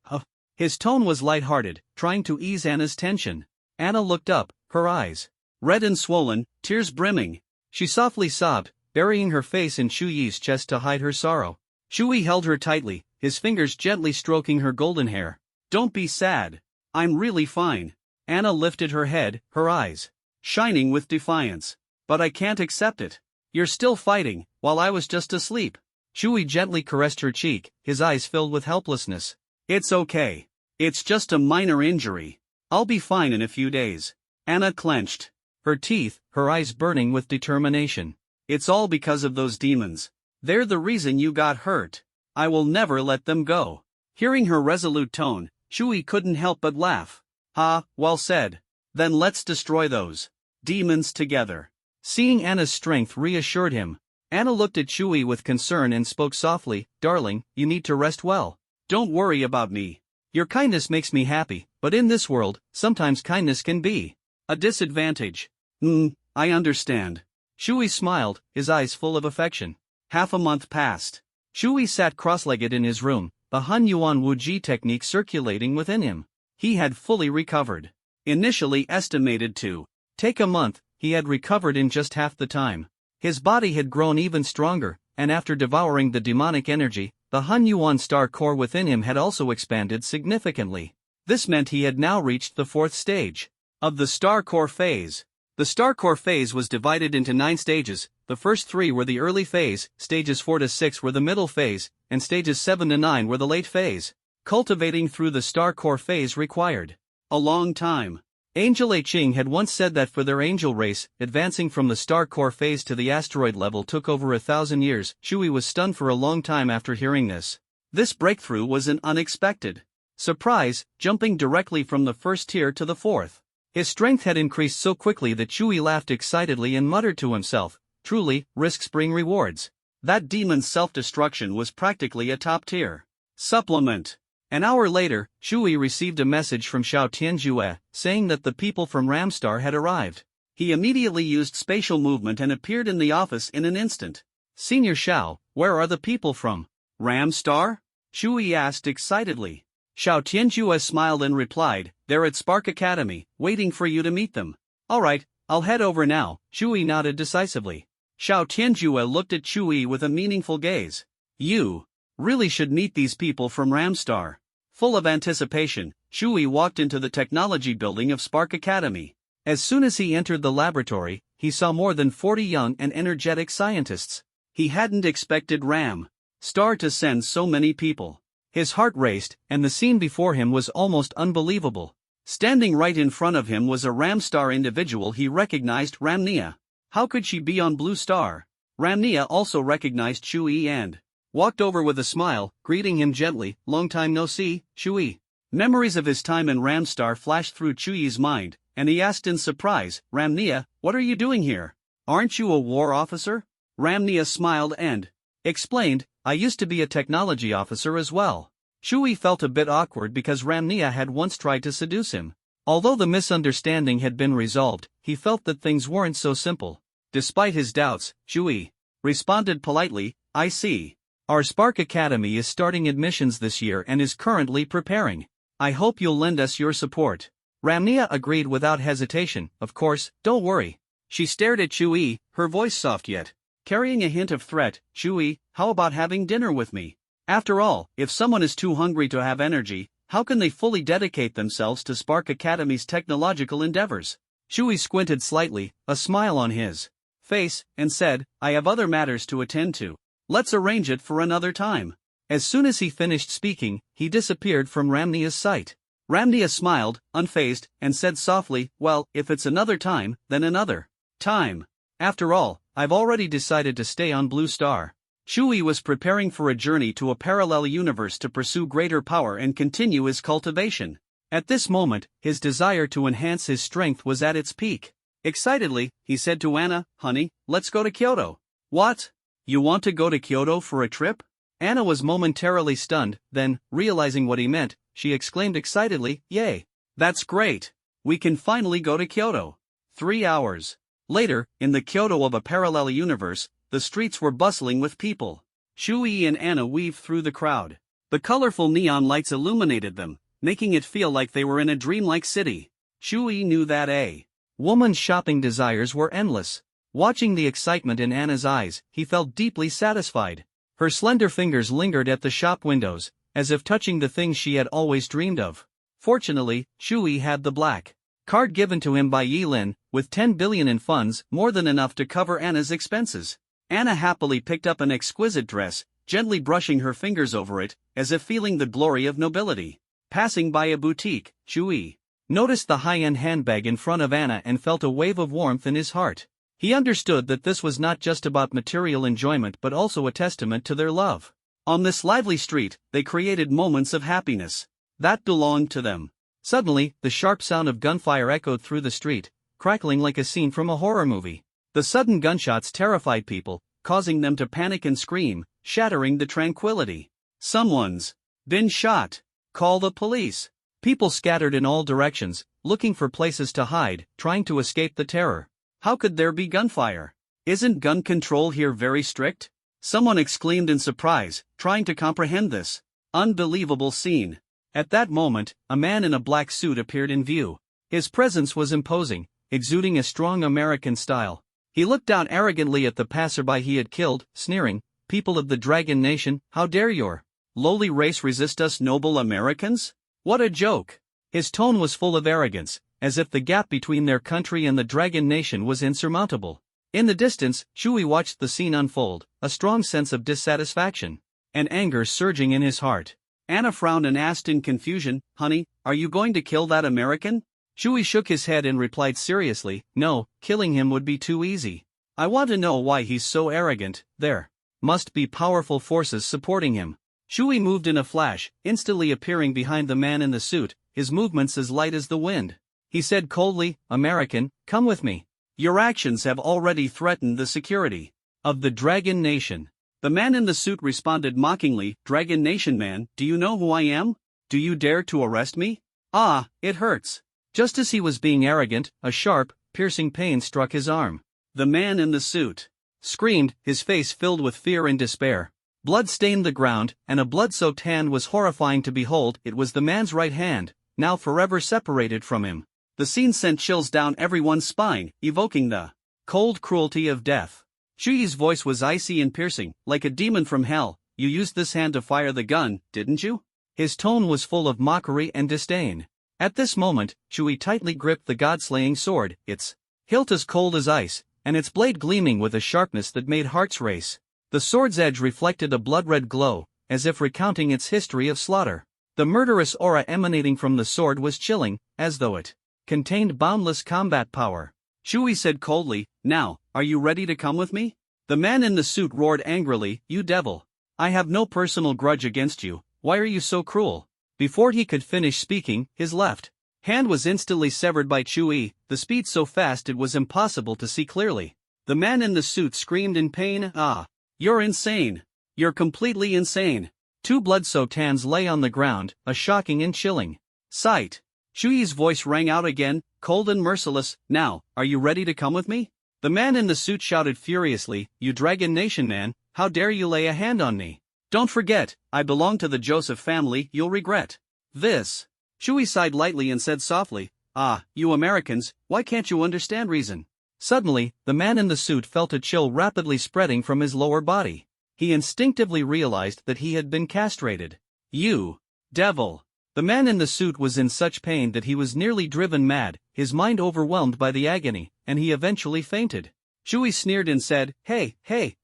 His tone was light-hearted, trying to ease Anna's tension. Anna looked up, her eyes red and swollen, tears brimming. She softly sobbed, burying her face in Chewy's chest to hide her sorrow. Chewy held her tightly, his fingers gently stroking her golden hair. Don't be sad. I'm really fine. Anna lifted her head, her eyes shining with defiance. But I can't accept it. You're still fighting, while I was just asleep. Chewy gently caressed her cheek, his eyes filled with helplessness. It's okay. It's just a minor injury. I'll be fine in a few days. Anna clenched her teeth, her eyes burning with determination. It's all because of those demons. They're the reason you got hurt. I will never let them go. Hearing her resolute tone, Chewy couldn't help but laugh. Ha, well said. Then let's destroy those demons together. Seeing Anna's strength reassured him. Anna looked at Chewy with concern and spoke softly, Darling, you need to rest well. Don't worry about me. Your kindness makes me happy, but in this world, sometimes kindness can be a disadvantage. I understand. Chewy smiled, his eyes full of affection. Half a month passed. Chewy sat cross-legged in his room, the Han Yuan Wuji technique circulating within him. He had fully recovered. Initially estimated to take a month, he had recovered in just half the time. His body had grown even stronger, and after devouring the demonic energy, the Han Yuan star core within him had also expanded significantly. This meant he had now reached the fourth stage of the star core phase. The star core phase was divided into 9 stages. The first 3 were the early phase, stages 4 to 6 were the middle phase, and stages 7 to 9 were the late phase. Cultivating through the star core phase required a long time. Angel A. Ching had once said that for their angel race, advancing from the star core phase to the asteroid level took over 1,000 years. Chewy was stunned for a long time after hearing this. This breakthrough was an unexpected surprise, jumping directly from the first tier to the fourth. His strength had increased so quickly that Chewy laughed excitedly and muttered to himself, truly, risks bring rewards. That demon's self-destruction was practically a top-tier supplement. An hour later, Chewy received a message from Xiao Tianjue, saying that the people from Ramstar had arrived. He immediately used spatial movement and appeared in the office in an instant. Senior Xiao, where are the people from? Ramstar? Chewy asked excitedly. Xiao Tianjue smiled and replied, they're at Spark Academy, waiting for you to meet them. Alright, I'll head over now. Chewy nodded decisively. Xiao Tianjue looked at Chui with a meaningful gaze. You really should meet these people from Ramstar. Full of anticipation, Chui walked into the technology building of Spark Academy. As soon as he entered the laboratory, he saw more than 40 young and energetic scientists. He hadn't expected Ramstar to send so many people. His heart raced, and the scene before him was almost unbelievable. Standing right in front of him was a Ramstar individual he recognized, Ramnia. How could she be on Blue Star? Ramnia also recognized Chui and walked over with a smile, greeting him gently. Long time no see, Chui. Memories of his time in Ramstar flashed through Chui's mind, and he asked in surprise, Ramnia, what are you doing here? Aren't you a war officer? Ramnia smiled and explained, I used to be a technology officer as well. Chui felt a bit awkward because Ramnia had once tried to seduce him. Although the misunderstanding had been resolved, he felt that things weren't so simple. Despite his doubts, Chui responded politely, I see. Our Spark Academy is starting admissions this year and is currently preparing. I hope you'll lend us your support. Ramnia agreed without hesitation, of course, don't worry. She stared at Chui, her voice soft yet carrying a hint of threat. Chui, how about having dinner with me? After all, if someone is too hungry to have energy, how can they fully dedicate themselves to Spark Academy's technological endeavors? Chui squinted slightly, a smile on his face, and said, I have other matters to attend to. Let's arrange it for another time. As soon as he finished speaking, he disappeared from Ramnia's sight. Ramnia smiled, unfazed, and said softly, well, if it's another time, then another time. After all, I've already decided to stay on Blue Star. Chui was preparing for a journey to a parallel universe to pursue greater power and continue his cultivation. At this moment, his desire to enhance his strength was at its peak. Excitedly, he said to Anna, honey, let's go to Kyoto. What? You want to go to Kyoto for a trip? Anna was momentarily stunned, then, realizing what he meant, she exclaimed excitedly, yay! That's great! We can finally go to Kyoto. 3 hours later, in the Kyoto of a parallel universe, the streets were bustling with people. Chui and Anna weaved through the crowd. The colorful neon lights illuminated them, making it feel like they were in a dreamlike city. Chui knew that a woman's shopping desires were endless. Watching the excitement in Anna's eyes, he felt deeply satisfied. Her slender fingers lingered at the shop windows, as if touching the things she had always dreamed of. Fortunately, Chui had the black card given to him by Yi Lin, with 10 billion in funds, more than enough to cover Anna's expenses. Anna happily picked up an exquisite dress, gently brushing her fingers over it, as if feeling the glory of nobility. Passing by a boutique, Chui noticed the high-end handbag in front of Anna and felt a wave of warmth in his heart. He understood that this was not just about material enjoyment but also a testament to their love. On this lively street, they created moments of happiness that belonged to them. Suddenly, the sharp sound of gunfire echoed through the street, crackling like a scene from a horror movie. The sudden gunshots terrified people, causing them to panic and scream, shattering the tranquility. Someone's been shot. Call the police. People scattered in all directions, looking for places to hide, trying to escape the terror. How could there be gunfire? Isn't gun control here very strict? Someone exclaimed in surprise, trying to comprehend this unbelievable scene. At that moment, a man in a black suit appeared in view. His presence was imposing, exuding a strong American style. He looked down arrogantly at the passerby he had killed, sneering, people of the Dragon Nation, how dare your lowly race resist us noble Americans? What a joke! His tone was full of arrogance, as if the gap between their country and the Dragon Nation was insurmountable. In the distance, Chui watched the scene unfold, a strong sense of dissatisfaction and anger surging in his heart. Anna frowned and asked in confusion, honey, are you going to kill that American? Chui shook his head and replied seriously, no, killing him would be too easy. I want to know why he's so arrogant. There must be powerful forces supporting him. Chui moved in a flash, instantly appearing behind the man in the suit, his movements as light as the wind. He said coldly, American, come with me. Your actions have already threatened the security of the Dragon Nation. The man in the suit responded mockingly, Dragon Nation man, do you know who I am? Do you dare to arrest me? Ah, it hurts. Just as he was being arrogant, a sharp, piercing pain struck his arm. The man in the suit screamed, his face filled with fear and despair. Blood stained the ground, and a blood-soaked hand was horrifying to behold. It was the man's right hand, now forever separated from him. The scene sent chills down everyone's spine, evoking the cold cruelty of death. Shuyi's voice was icy and piercing, like a demon from hell. You used this hand to fire the gun, didn't you? His tone was full of mockery and disdain. At this moment, Shuyi tightly gripped the god-slaying sword, its hilt as cold as ice, and its blade gleaming with a sharpness that made hearts race. The sword's edge reflected a blood-red glow, as if recounting its history of slaughter. The murderous aura emanating from the sword was chilling, as though it contained boundless combat power. Shuyi said coldly, "Now, are you ready to come with me?" The man in the suit roared angrily, "You devil! I have no personal grudge against you, why are you so cruel?" Before he could finish speaking, his left hand was instantly severed by Shuyi, the speed so fast it was impossible to see clearly. The man in the suit screamed in pain, "Ah! You're insane! You're completely insane!" Two blood-soaked hands lay on the ground, a shocking and chilling sight. Shuyi's voice rang out again, cold and merciless, "Now, are you ready to come with me?" The man in the suit shouted furiously, "You Dragon Nation man, how dare you lay a hand on me? Don't forget, I belong to the Joseph family, you'll regret this." Shuyi sighed lightly and said softly, "Ah, you Americans, why can't you understand reason?" Suddenly, the man in the suit felt a chill rapidly spreading from his lower body. He instinctively realized that he had been castrated. "You devil!" The man in the suit was in such pain that he was nearly driven mad, his mind overwhelmed by the agony, and he eventually fainted. Shuyi sneered and said, Hey,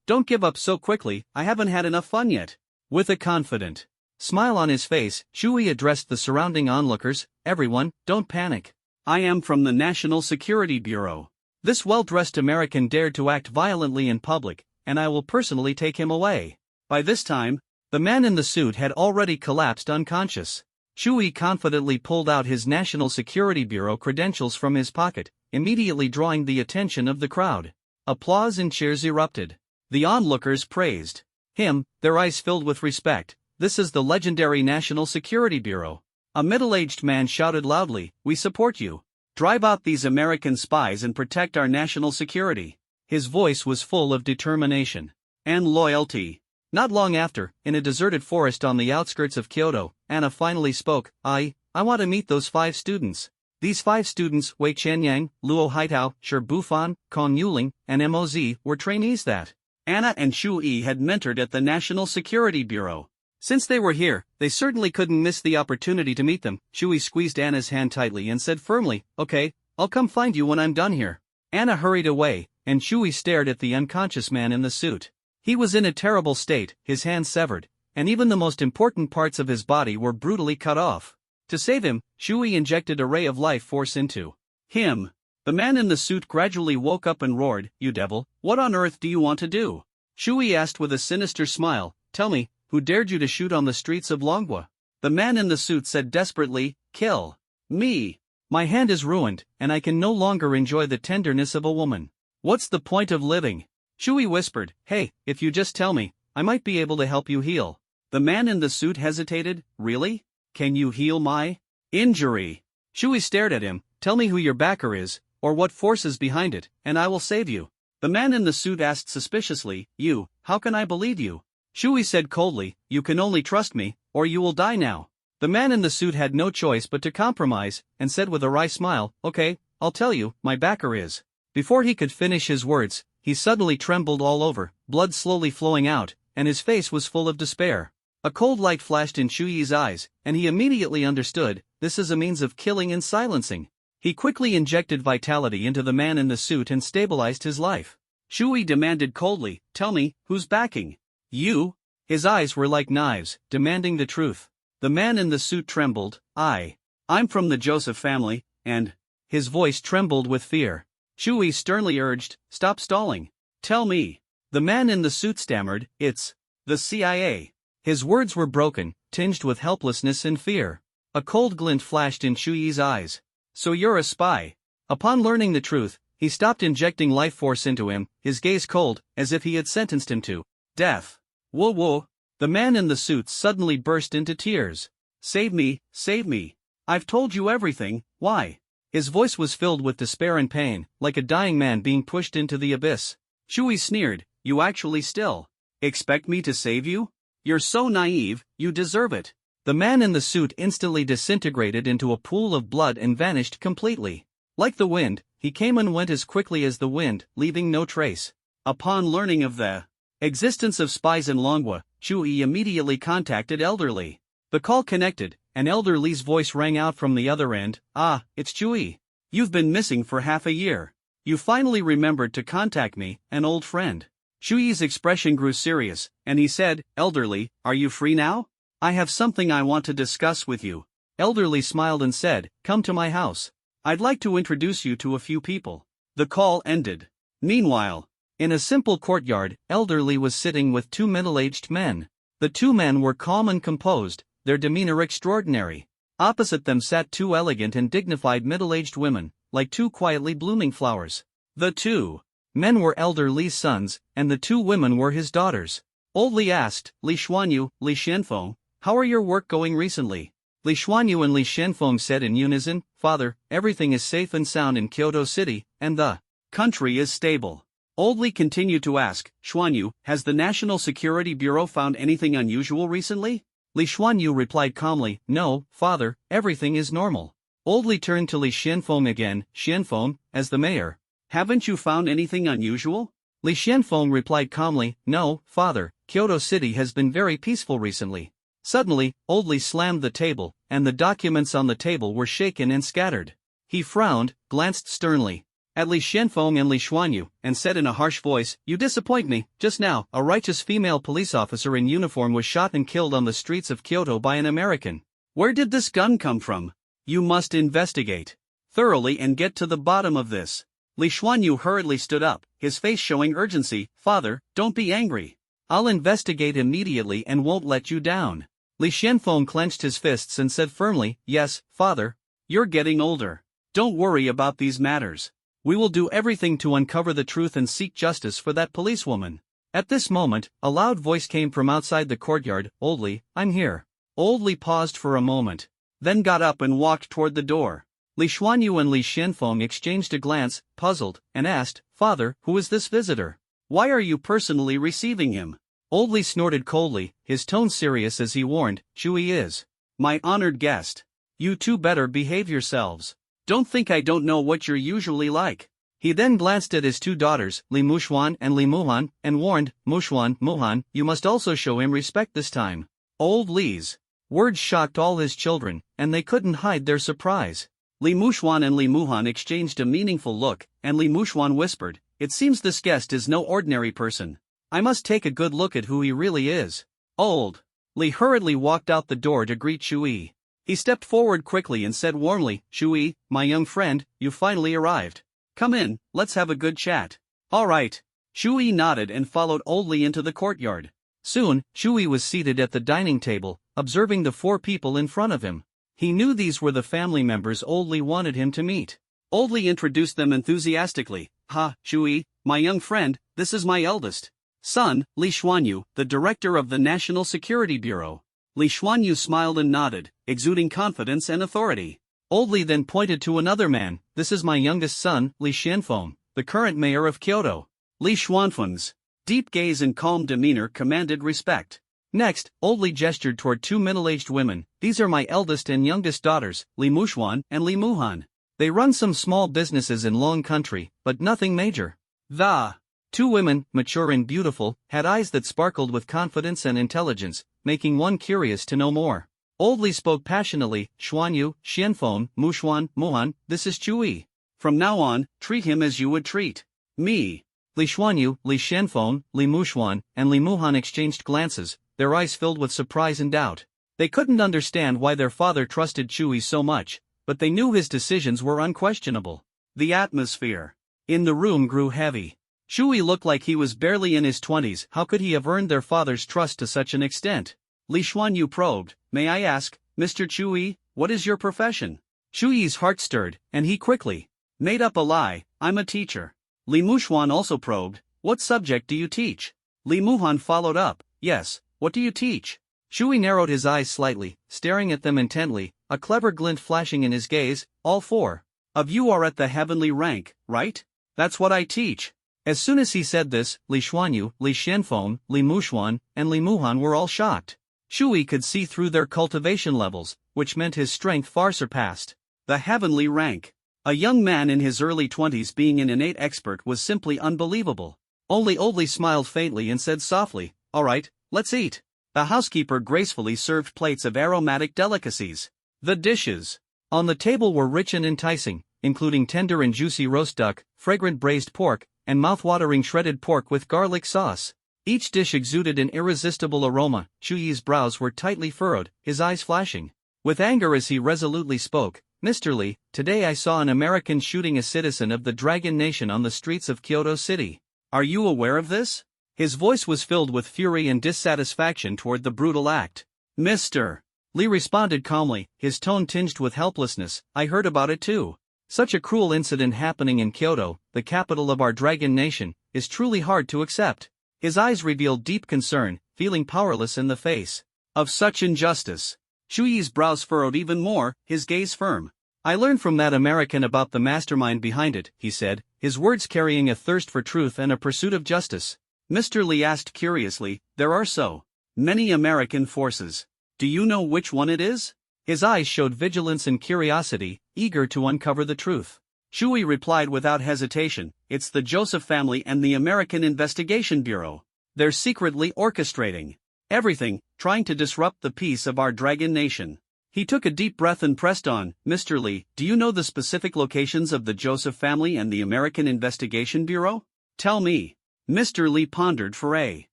don't give up so quickly, I haven't had enough fun yet." With a confident smile on his face, Shuyi addressed the surrounding onlookers, "Everyone, don't panic. I am from the National Security Bureau. This well-dressed American dared to act violently in public, and I will personally take him away." By this time, the man in the suit had already collapsed unconscious. Shuyi confidently pulled out his National Security Bureau credentials from his pocket, immediately drawing the attention of the crowd. Applause and cheers erupted. The onlookers praised him, their eyes filled with respect. "This is the legendary National Security Bureau." A middle-aged man shouted loudly, "We support you. Drive out these American spies and protect our national security." His voice was full of determination and loyalty. Not long after, in a deserted forest on the outskirts of Kyoto, Anna finally spoke, I want to meet those 5 students. These 5 students, Wei Qianyang, Luo Haitao, Shi Bufan, Kong Yuling, and Moz, were trainees that Anna and Shuyi had mentored at the National Security Bureau. Since they were here, they certainly couldn't miss the opportunity to meet them. Shuyi squeezed Anna's hand tightly and said firmly, "Okay, I'll come find you when I'm done here." Anna hurried away, and Shuyi stared at the unconscious man in the suit. He was in a terrible state, his hands severed, and even the most important parts of his body were brutally cut off. To save him, Shuyi injected a ray of life force into him. The man in the suit gradually woke up and roared, "You devil, what on earth do you want to do?" Shuyi asked with a sinister smile, "Tell me, who dared you to shoot on the streets of Longwa?" The man in the suit said desperately, "Kill me. My hand is ruined, and I can no longer enjoy the tenderness of a woman. What's the point of living?" Shuyi whispered, "Hey, if you just tell me, I might be able to help you heal." The man in the suit hesitated, "Really? Can you heal my injury?" Shuyi stared at him, "Tell me who your backer is, or what force is behind it, and I will save you." The man in the suit asked suspiciously, "You, how can I believe you?" Shuyi said coldly, "You can only trust me, or you will die now." The man in the suit had no choice but to compromise, and said with a wry smile, "Okay, I'll tell you, my backer is." Before he could finish his words, he suddenly trembled all over, blood slowly flowing out, and his face was full of despair. A cold light flashed in Shuyi's eyes, and he immediately understood, this is a means of killing and silencing. He quickly injected vitality into the man in the suit and stabilized his life. Shuyi demanded coldly, "Tell me, who's backing you?" His eyes were like knives, demanding the truth. The man in the suit trembled, I'm from the Joseph family, and..." His voice trembled with fear. Shuyi sternly urged, "Stop stalling. Tell me." The man in the suit stammered, "It's the CIA." His words were broken, tinged with helplessness and fear. A cold glint flashed in Shuyi's eyes. "So you're a spy." Upon learning the truth, he stopped injecting life force into him, his gaze cold, as if he had sentenced him to death. Whoa. The man in the suit suddenly burst into tears. Save me. I've told you everything, why?" His voice was filled with despair and pain, like a dying man being pushed into the abyss. Shuyi sneered, "You actually still expect me to save you? You're so naive, you deserve it." The man in the suit instantly disintegrated into a pool of blood and vanished completely. Like the wind, he came and went as quickly as the wind, leaving no trace. Upon learning of the existence of spies in Longwa, Chui immediately contacted Elder Li. The call connected, and Elder Li's voice rang out from the other end. "Ah, it's Chui. You've been missing for half a year. You finally remembered to contact me, an old friend." Chui's expression grew serious, and he said, "Elder Li, are you free now? I have something I want to discuss with you." Elder Li smiled and said, "Come to my house. I'd like to introduce you to a few people." The call ended. Meanwhile, in a simple courtyard, Elder Li was sitting with two middle-aged men. The two men were calm and composed, their demeanor extraordinary. Opposite them sat two elegant and dignified middle-aged women, like two quietly blooming flowers. The two men were Elder Li's sons, and the two women were his daughters. Old Li asked, "Li Xuanyu, Li Xianfeng, how are your work going recently?" Li Xuanyu and Li Xianfeng said in unison, "Father, everything is safe and sound in Kyoto City, and the country is stable." Old Li continued to ask, "Xuanyu, has the National Security Bureau found anything unusual recently?" Li Xuanyu replied calmly, "No, father, everything is normal." Old Li turned to Li Xianfeng again, "Xianfeng, as the mayor, haven't you found anything unusual?" Li Xianfeng replied calmly, "No, father, Kyoto City has been very peaceful recently." Suddenly, Old Li slammed the table, and the documents on the table were shaken and scattered. He frowned, glanced sternly at Li Xianfeng and Li Xuanyu, and said in a harsh voice, "You disappoint me. Just now, a righteous female police officer in uniform was shot and killed on the streets of Kyoto by an American. Where did this gun come from? You must investigate thoroughly and get to the bottom of this." Li Xuanyu hurriedly stood up, his face showing urgency. "Father, don't be angry. I'll investigate immediately and won't let you down." Li Xianfeng clenched his fists and said firmly, "Yes, father. You're getting older. Don't worry about these matters. We will do everything to uncover the truth and seek justice for that policewoman." At this moment, a loud voice came from outside the courtyard, "Old Li, I'm here." Old Li paused for a moment, then got up and walked toward the door. Li Xuanyu and Li Xianfeng exchanged a glance, puzzled, and asked, "Father, who is this visitor? Why are you personally receiving him?" Old Li snorted coldly, his tone serious as he warned, "Chui is my honored guest. You two better behave yourselves. Don't think I don't know what you're usually like." He then glanced at his two daughters, Li Muxuan and Li Muhan, and warned, "Muxuan, Muhan, you must also show him respect this time." Old Li's words shocked all his children, and they couldn't hide their surprise. Li Muxuan and Li Muhan exchanged a meaningful look, and Li Muxuan whispered, "It seems this guest is no ordinary person. I must take a good look at who he really is." Old Li hurriedly walked out the door to greet Chui. He stepped forward quickly and said warmly, "Chui, my young friend, you finally arrived. Come in, let's have a good chat." "All right." Chui nodded and followed Old Li into the courtyard. Soon, Chui was seated at the dining table, observing the four people in front of him. He knew these were the family members Old Li wanted him to meet. Old Li introduced them enthusiastically. "Ha, Chui, my young friend, this is my eldest son, Li Xuanyu, the director of the National Security Bureau." Li Xuanyu smiled and nodded, exuding confidence and authority. Old Li then pointed to another man, "This is my youngest son, Li Xianfeng, the current mayor of Kyoto." Li Xuanfeng's deep gaze and calm demeanor commanded respect. Next, Old Li gestured toward two middle-aged women. "These are my eldest and youngest daughters, Li Muxuan and Li Muhan. They run some small businesses in Long Country, but nothing major." The two women, mature and beautiful, had eyes that sparkled with confidence and intelligence, making one curious to know more. Old Li spoke passionately, "Xuanyu, Xianfeng, Muxuan, Muhan, this is Chui. From now on, treat him as you would treat me." Li Xuanyu, Li Xianfeng, Li Muxuan, and Li Muhan exchanged glances, their eyes filled with surprise and doubt. They couldn't understand why their father trusted Chui so much, but they knew his decisions were unquestionable. The atmosphere in the room grew heavy. Chui looked like he was barely in his 20s. How could he have earned their father's trust to such an extent? Li Xuanyu probed, "May I ask, Mr. Chui, what is your profession?" Chui's heart stirred, and he quickly made up a lie, "I'm a teacher." Li Muxuan also probed, "What subject do you teach?" Li Muhan followed up, "Yes, what do you teach?" Chui narrowed his eyes slightly, staring at them intently, a clever glint flashing in his gaze. "All four of you are at the heavenly rank, right? That's what I teach." As soon as he said this, Li Xuanyu, Li Xianfeng, Li Muxuan, and Li Muhan were all shocked. Chui could see through their cultivation levels, which meant his strength far surpassed the heavenly rank. A young man in his early 20s being an innate expert was simply unbelievable. Oldly smiled faintly and said softly, "All right, let's eat." The housekeeper gracefully served plates of aromatic delicacies. The dishes on the table were rich and enticing, including tender and juicy roast duck, fragrant braised pork, and mouth-watering shredded pork with garlic sauce. Each dish exuded an irresistible aroma. Chuyi's brows were tightly furrowed, his eyes flashing with anger as he resolutely spoke. "Mr. Lee, today I saw an American shooting a citizen of the Dragon Nation on the streets of Kyoto City. Are you aware of this?" His voice was filled with fury and dissatisfaction toward the brutal act. "Mr. Lee responded calmly, his tone tinged with helplessness, "I heard about it too. Such a cruel incident happening in Kyoto, the capital of our Dragon Nation, is truly hard to accept." His eyes revealed deep concern, feeling powerless in the face of such injustice. Chuyi's brows furrowed even more, his gaze firm. "I learned from that American about the mastermind behind it," he said, his words carrying a thirst for truth and a pursuit of justice. Mr. Lee asked curiously, "There are so many American forces. Do you know which one it is?" His eyes showed vigilance and curiosity, eager to uncover the truth. Chuyi replied without hesitation, "It's the Joseph family and the American Investigation Bureau. They're secretly orchestrating everything, trying to disrupt the peace of our Dragon Nation." He took a deep breath and pressed on, "Mr. Lee, do you know the specific locations of the Joseph family and the American Investigation Bureau? Tell me." Mr. Lee pondered for a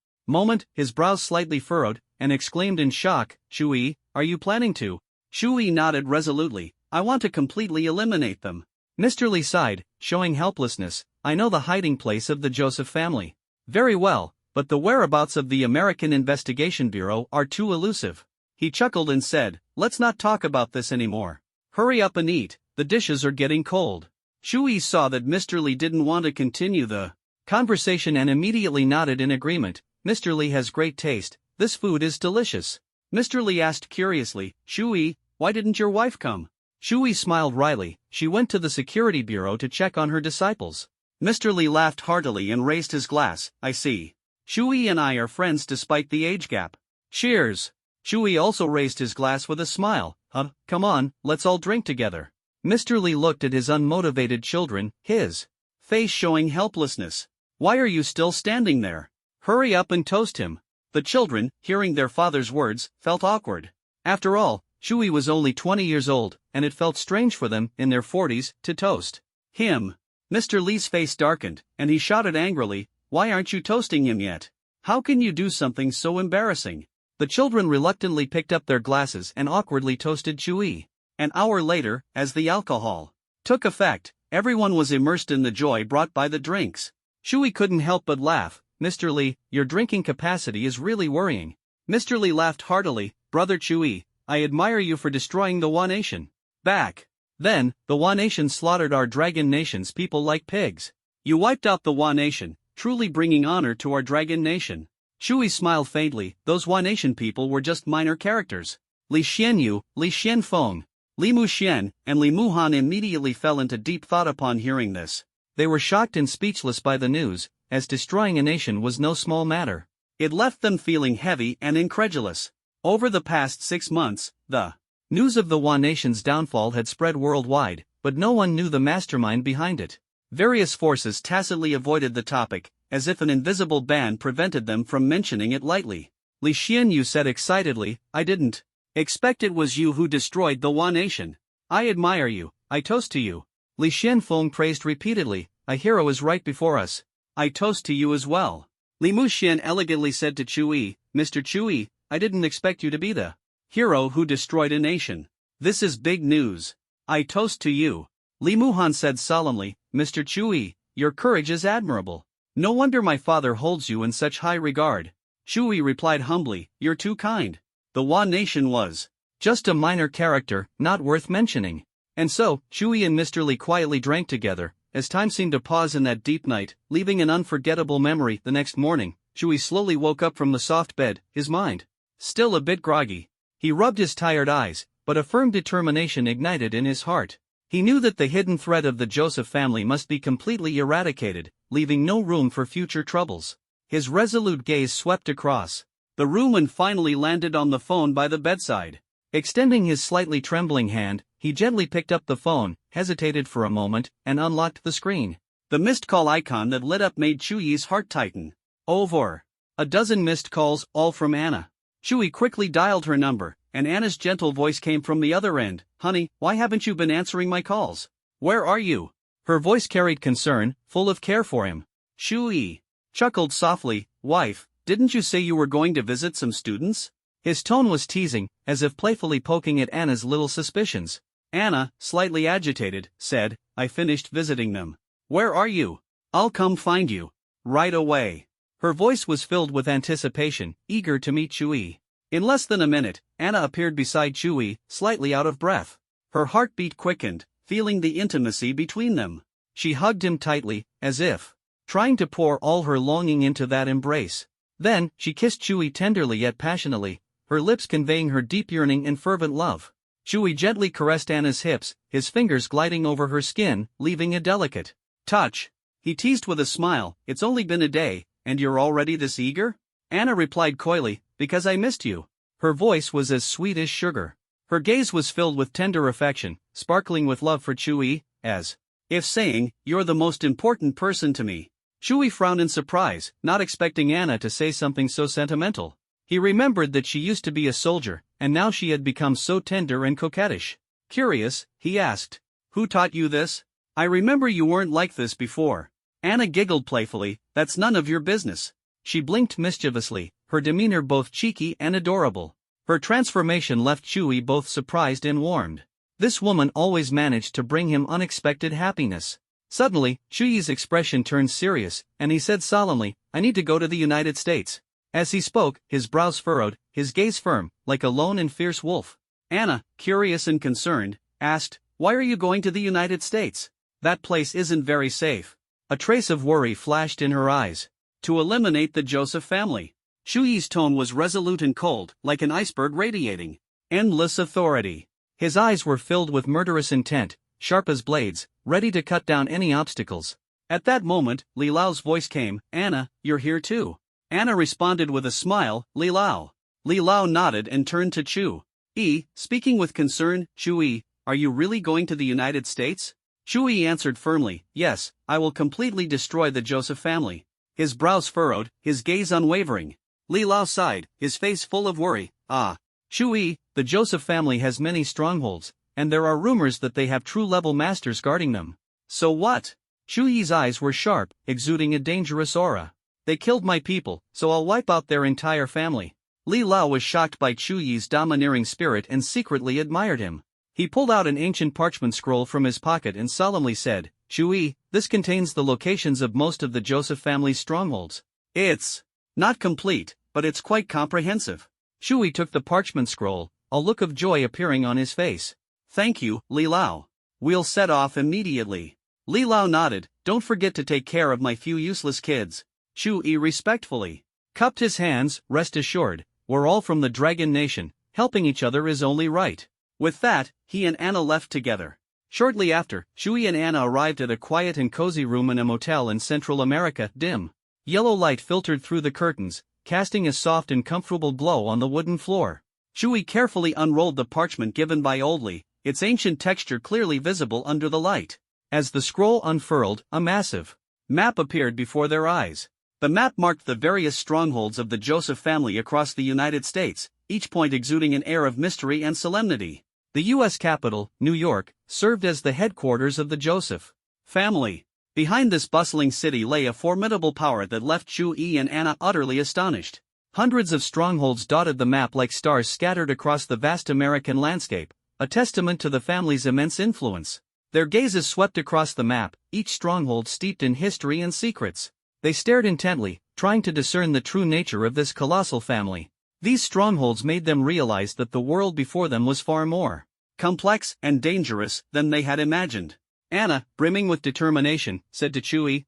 moment, his brows slightly furrowed, and exclaimed in shock, "Chuyi, are you planning to?" Chuyi nodded resolutely, "I want to completely eliminate them." Mr. Lee sighed, showing helplessness, "I know the hiding place of the Joseph family very well, but the whereabouts of the American Investigation Bureau are too elusive." He chuckled and said, "Let's not talk about this anymore. Hurry up and eat, the dishes are getting cold." Chuyi saw that Mr. Lee didn't want to continue the conversation and immediately nodded in agreement. "Mr. Lee has great taste, this food is delicious." Mr. Lee asked curiously, "Chuyi, why didn't your wife come?" Chuyi smiled wryly, "She went to the security bureau to check on her disciples." Mr. Lee laughed heartily and raised his glass, "I see. Chuyi and I are friends despite the age gap. Cheers." Chuyi also raised his glass with a smile, Come on, let's all drink together." Mr. Lee looked at his unmotivated children, his face showing helplessness. "Why are you still standing there? Hurry up and toast him." The children, hearing their father's words, felt awkward. After all, Chuyi was only 20 years old, and it felt strange for them, in their 40s, to toast him. Mr. Lee's face darkened, and he shouted angrily, "Why aren't you toasting him yet? How can you do something so embarrassing?" The children reluctantly picked up their glasses and awkwardly toasted Chuyi. An hour later, as the alcohol took effect, everyone was immersed in the joy brought by the drinks. Chuyi couldn't help but laugh. "Mr. Lee, your drinking capacity is really worrying." Mr. Lee laughed heartily, "Brother Chuyi, I admire you for destroying the Wa Nation. Back then, the Wa Nation slaughtered our Dragon Nation's people like pigs. You wiped out the Wa Nation, truly bringing honor to our Dragon Nation." Chuyi smiled faintly, "Those Wa Nation people were just minor characters." Li Xianyu, Li Xianfeng, Li Muxian, and Li Muhan immediately fell into deep thought upon hearing this. They were shocked and speechless by the news, as destroying a nation was no small matter. It left them feeling heavy and incredulous. Over the past 6 months, the news of the Wa Nation's downfall had spread worldwide, but no one knew the mastermind behind it. Various forces tacitly avoided the topic, as if an invisible ban prevented them from mentioning it lightly. Li Xianyu said excitedly, "I didn't expect it was you who destroyed the Wa Nation. I admire you, I toast to you." Li Xianfeng praised repeatedly, "A hero is right before us. I toast to you as well." Li Muxian elegantly said to Chuyi, "Mr. Chuyi, I didn't expect you to be the hero who destroyed a nation. This is big news. I toast to you." Li Muhan said solemnly, "Mr. Chuyi, your courage is admirable. No wonder my father holds you in such high regard." Chuyi replied humbly, "You're too kind. The Wa Nation was just a minor character, not worth mentioning." And so, Chuyi and Mr. Lee quietly drank together, as time seemed to pause in that deep night, leaving an unforgettable memory. The next morning, Chuyi slowly woke up from the soft bed, his mind still a bit groggy. He rubbed his tired eyes, but a firm determination ignited in his heart. He knew that the hidden threat of the Joseph family must be completely eradicated, leaving no room for future troubles. His resolute gaze swept across the room and finally landed on the phone by the bedside. Extending his slightly trembling hand, he gently picked up the phone, hesitated for a moment, and unlocked the screen. The missed call icon that lit up made Chuyi's heart tighten. Over a dozen missed calls, all from Anna. Chuyi quickly dialed her number, and Anna's gentle voice came from the other end. Honey, why haven't you been answering my calls? Where are you? Her voice carried concern, full of care for him. Chuyi chuckled softly. Wife, didn't you say you were going to visit some students? His tone was teasing, as if playfully poking at Anna's little suspicions. Anna, slightly agitated, said, I finished visiting them. Where are you? I'll come find you. Right away. Her voice was filled with anticipation, eager to meet Chuyi. In less than a minute, Anna appeared beside Chuyi, slightly out of breath. Her heartbeat quickened, feeling the intimacy between them. She hugged him tightly, as if trying to pour all her longing into that embrace. Then, she kissed Chuyi tenderly yet passionately, her lips conveying her deep yearning and fervent love. Chuyi gently caressed Anna's hips, his fingers gliding over her skin, leaving a delicate touch. He teased with a smile, it's only been a day, and you're already this eager? Anna replied coyly, because I missed you. Her voice was as sweet as sugar. Her gaze was filled with tender affection, sparkling with love for Chuyi, as if saying, you're the most important person to me. Chuyi frowned in surprise, not expecting Anna to say something so sentimental. He remembered that she used to be a soldier, and now she had become so tender and coquettish. Curious, he asked, who taught you this? I remember you weren't like this before. Anna giggled playfully, that's none of your business. She blinked mischievously, her demeanor both cheeky and adorable. Her transformation left Chuyi both surprised and warmed. This woman always managed to bring him unexpected happiness. Suddenly, Chuyi's expression turned serious, and he said solemnly, I need to go to the United States. As he spoke, his brows furrowed, his gaze firm, like a lone and fierce wolf. Anna, curious and concerned, asked, why are you going to the United States? That place isn't very safe. A trace of worry flashed in her eyes. To eliminate the Joseph family. Chuyi's tone was resolute and cold, like an iceberg radiating endless authority. His eyes were filled with murderous intent, sharp as blades, ready to cut down any obstacles. At that moment, Li Lao's voice came, Anna, you're here too. Anna responded with a smile, Li Lao. Li Lao nodded and turned to Chuyi, speaking with concern, Chuyi, are you really going to the United States? Chuyi answered firmly, yes, I will completely destroy the Joseph family. His brows furrowed, his gaze unwavering. Li Lao sighed, his face full of worry, Chuyi, the Joseph family has many strongholds, and there are rumors that they have true level masters guarding them. So what? Chuyi's eyes were sharp, exuding a dangerous aura. They killed my people, so I'll wipe out their entire family. Li Lao was shocked by Chuyi's domineering spirit and secretly admired him. He pulled out an ancient parchment scroll from his pocket and solemnly said, Chuyi, this contains the locations of most of the Joseph family's strongholds. It's not complete, but it's quite comprehensive. Chuyi took the parchment scroll, a look of joy appearing on his face. Thank you, Li Lao. We'll set off immediately. Li Lao nodded, don't forget to take care of my few useless kids. Chuyi respectfully cupped his hands, rest assured, we're all from the Dragon Nation, helping each other is only right. With that, he and Anna left together. Shortly after, Chuyi and Anna arrived at a quiet and cozy room in a motel in Central America. Dim yellow light filtered through the curtains, casting a soft and comfortable glow on the wooden floor. Chuyi carefully unrolled the parchment given by Old Li, its ancient texture clearly visible under the light. As the scroll unfurled, a massive map appeared before their eyes. The map marked the various strongholds of the Joseph family across the United States, each point exuding an air of mystery and solemnity. The U.S. capital, New York, served as the headquarters of the Joseph family. Behind this bustling city lay a formidable power that left Chuyi and Anna utterly astonished. Hundreds of strongholds dotted the map like stars scattered across the vast American landscape, a testament to the family's immense influence. Their gazes swept across the map, each stronghold steeped in history and secrets. They stared intently, trying to discern the true nature of this colossal family. These strongholds made them realize that the world before them was far more complex and dangerous than they had imagined. Anna, brimming with determination, said to Chuyi,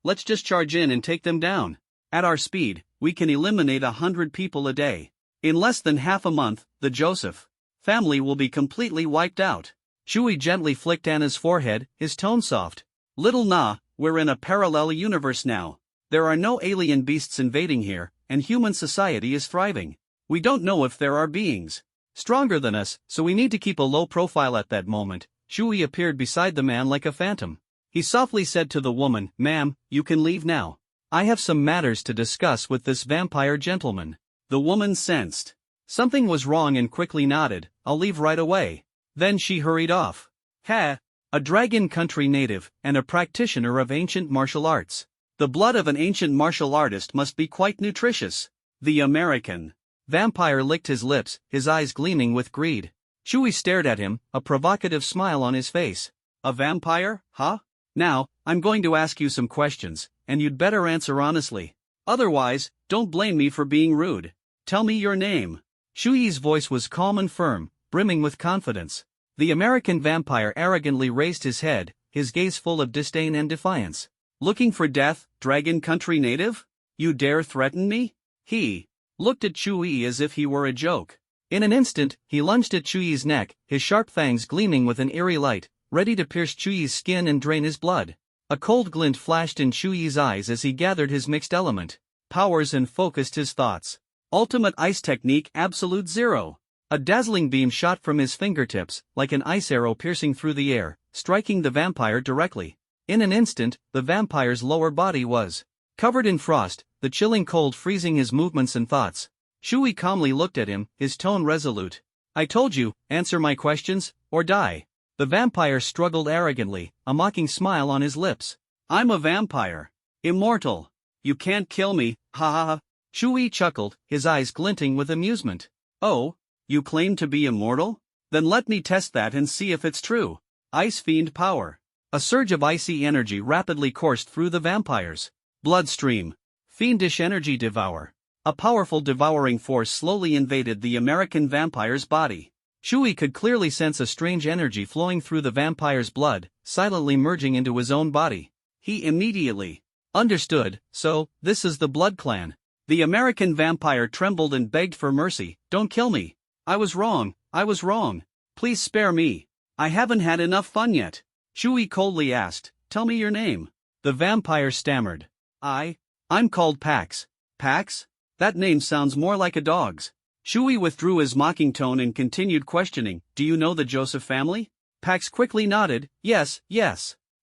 let's just charge in and take them down. At our speed, we can eliminate 100 people a day. In less than half a month, the Joseph family will be completely wiped out. Chuyi gently flicked Anna's forehead, his tone soft. Little Na, we're in a parallel universe now. There are no alien beasts invading here, and human society is thriving. We don't know if there are beings stronger than us, so we need to keep a low profile at that moment. Chuyi appeared beside the man like a phantom. He softly said to the woman, "Ma'am, you can leave now. I have some matters to discuss with this vampire gentleman." The woman sensed something was wrong and quickly nodded, "I'll leave right away." Then she hurried off. Ha! A dragon country native, and a practitioner of ancient martial arts. The blood of an ancient martial artist must be quite nutritious. The American vampire licked his lips, his eyes gleaming with greed. Chewie stared at him, a provocative smile on his face. A vampire, huh? Now, I'm going to ask you some questions, and you'd better answer honestly. Otherwise, don't blame me for being rude. Tell me your name. Chewi's voice was calm and firm, brimming with confidence. The American vampire arrogantly raised his head, his gaze full of disdain and defiance. Looking for death, dragon country native? You dare threaten me? He looked at Chewie as if he were a joke. In an instant, he lunged at Chewi's neck, his sharp fangs gleaming with an eerie light, ready to pierce Chewi's skin and drain his blood. A cold glint flashed in Chewi's eyes as he gathered his mixed element powers and focused his thoughts. Ultimate ice technique absolute zero. A dazzling beam shot from his fingertips, like an ice arrow piercing through the air, striking the vampire directly. In an instant, the vampire's lower body was covered in frost, the chilling cold freezing his movements and thoughts. Chewie calmly looked at him, his tone resolute. "I told you, answer my questions, or die." The vampire struggled arrogantly, a mocking smile on his lips. "I'm a vampire. Immortal. You can't kill me, ha ha ha." Chewie chuckled, his eyes glinting with amusement. "Oh? You claim to be immortal? Then let me test that and see if it's true." Ice fiend power. A surge of icy energy rapidly coursed through the vampire's bloodstream. Fiendish energy devour. A powerful devouring force slowly invaded the American vampire's body. Chewie could clearly sense a strange energy flowing through the vampire's blood, silently merging into his own body. He immediately understood, so, this is the Blood Clan. The American vampire trembled and begged for mercy, "Don't kill me. I was wrong. Please spare me. I haven't had enough fun yet." Chewie coldly asked, "Tell me your name." The vampire stammered. I'm called Pax." "Pax? That name sounds more like a dog's." Chewie withdrew his mocking tone and continued questioning, "Do you know the Joseph family?" Pax quickly nodded, yes.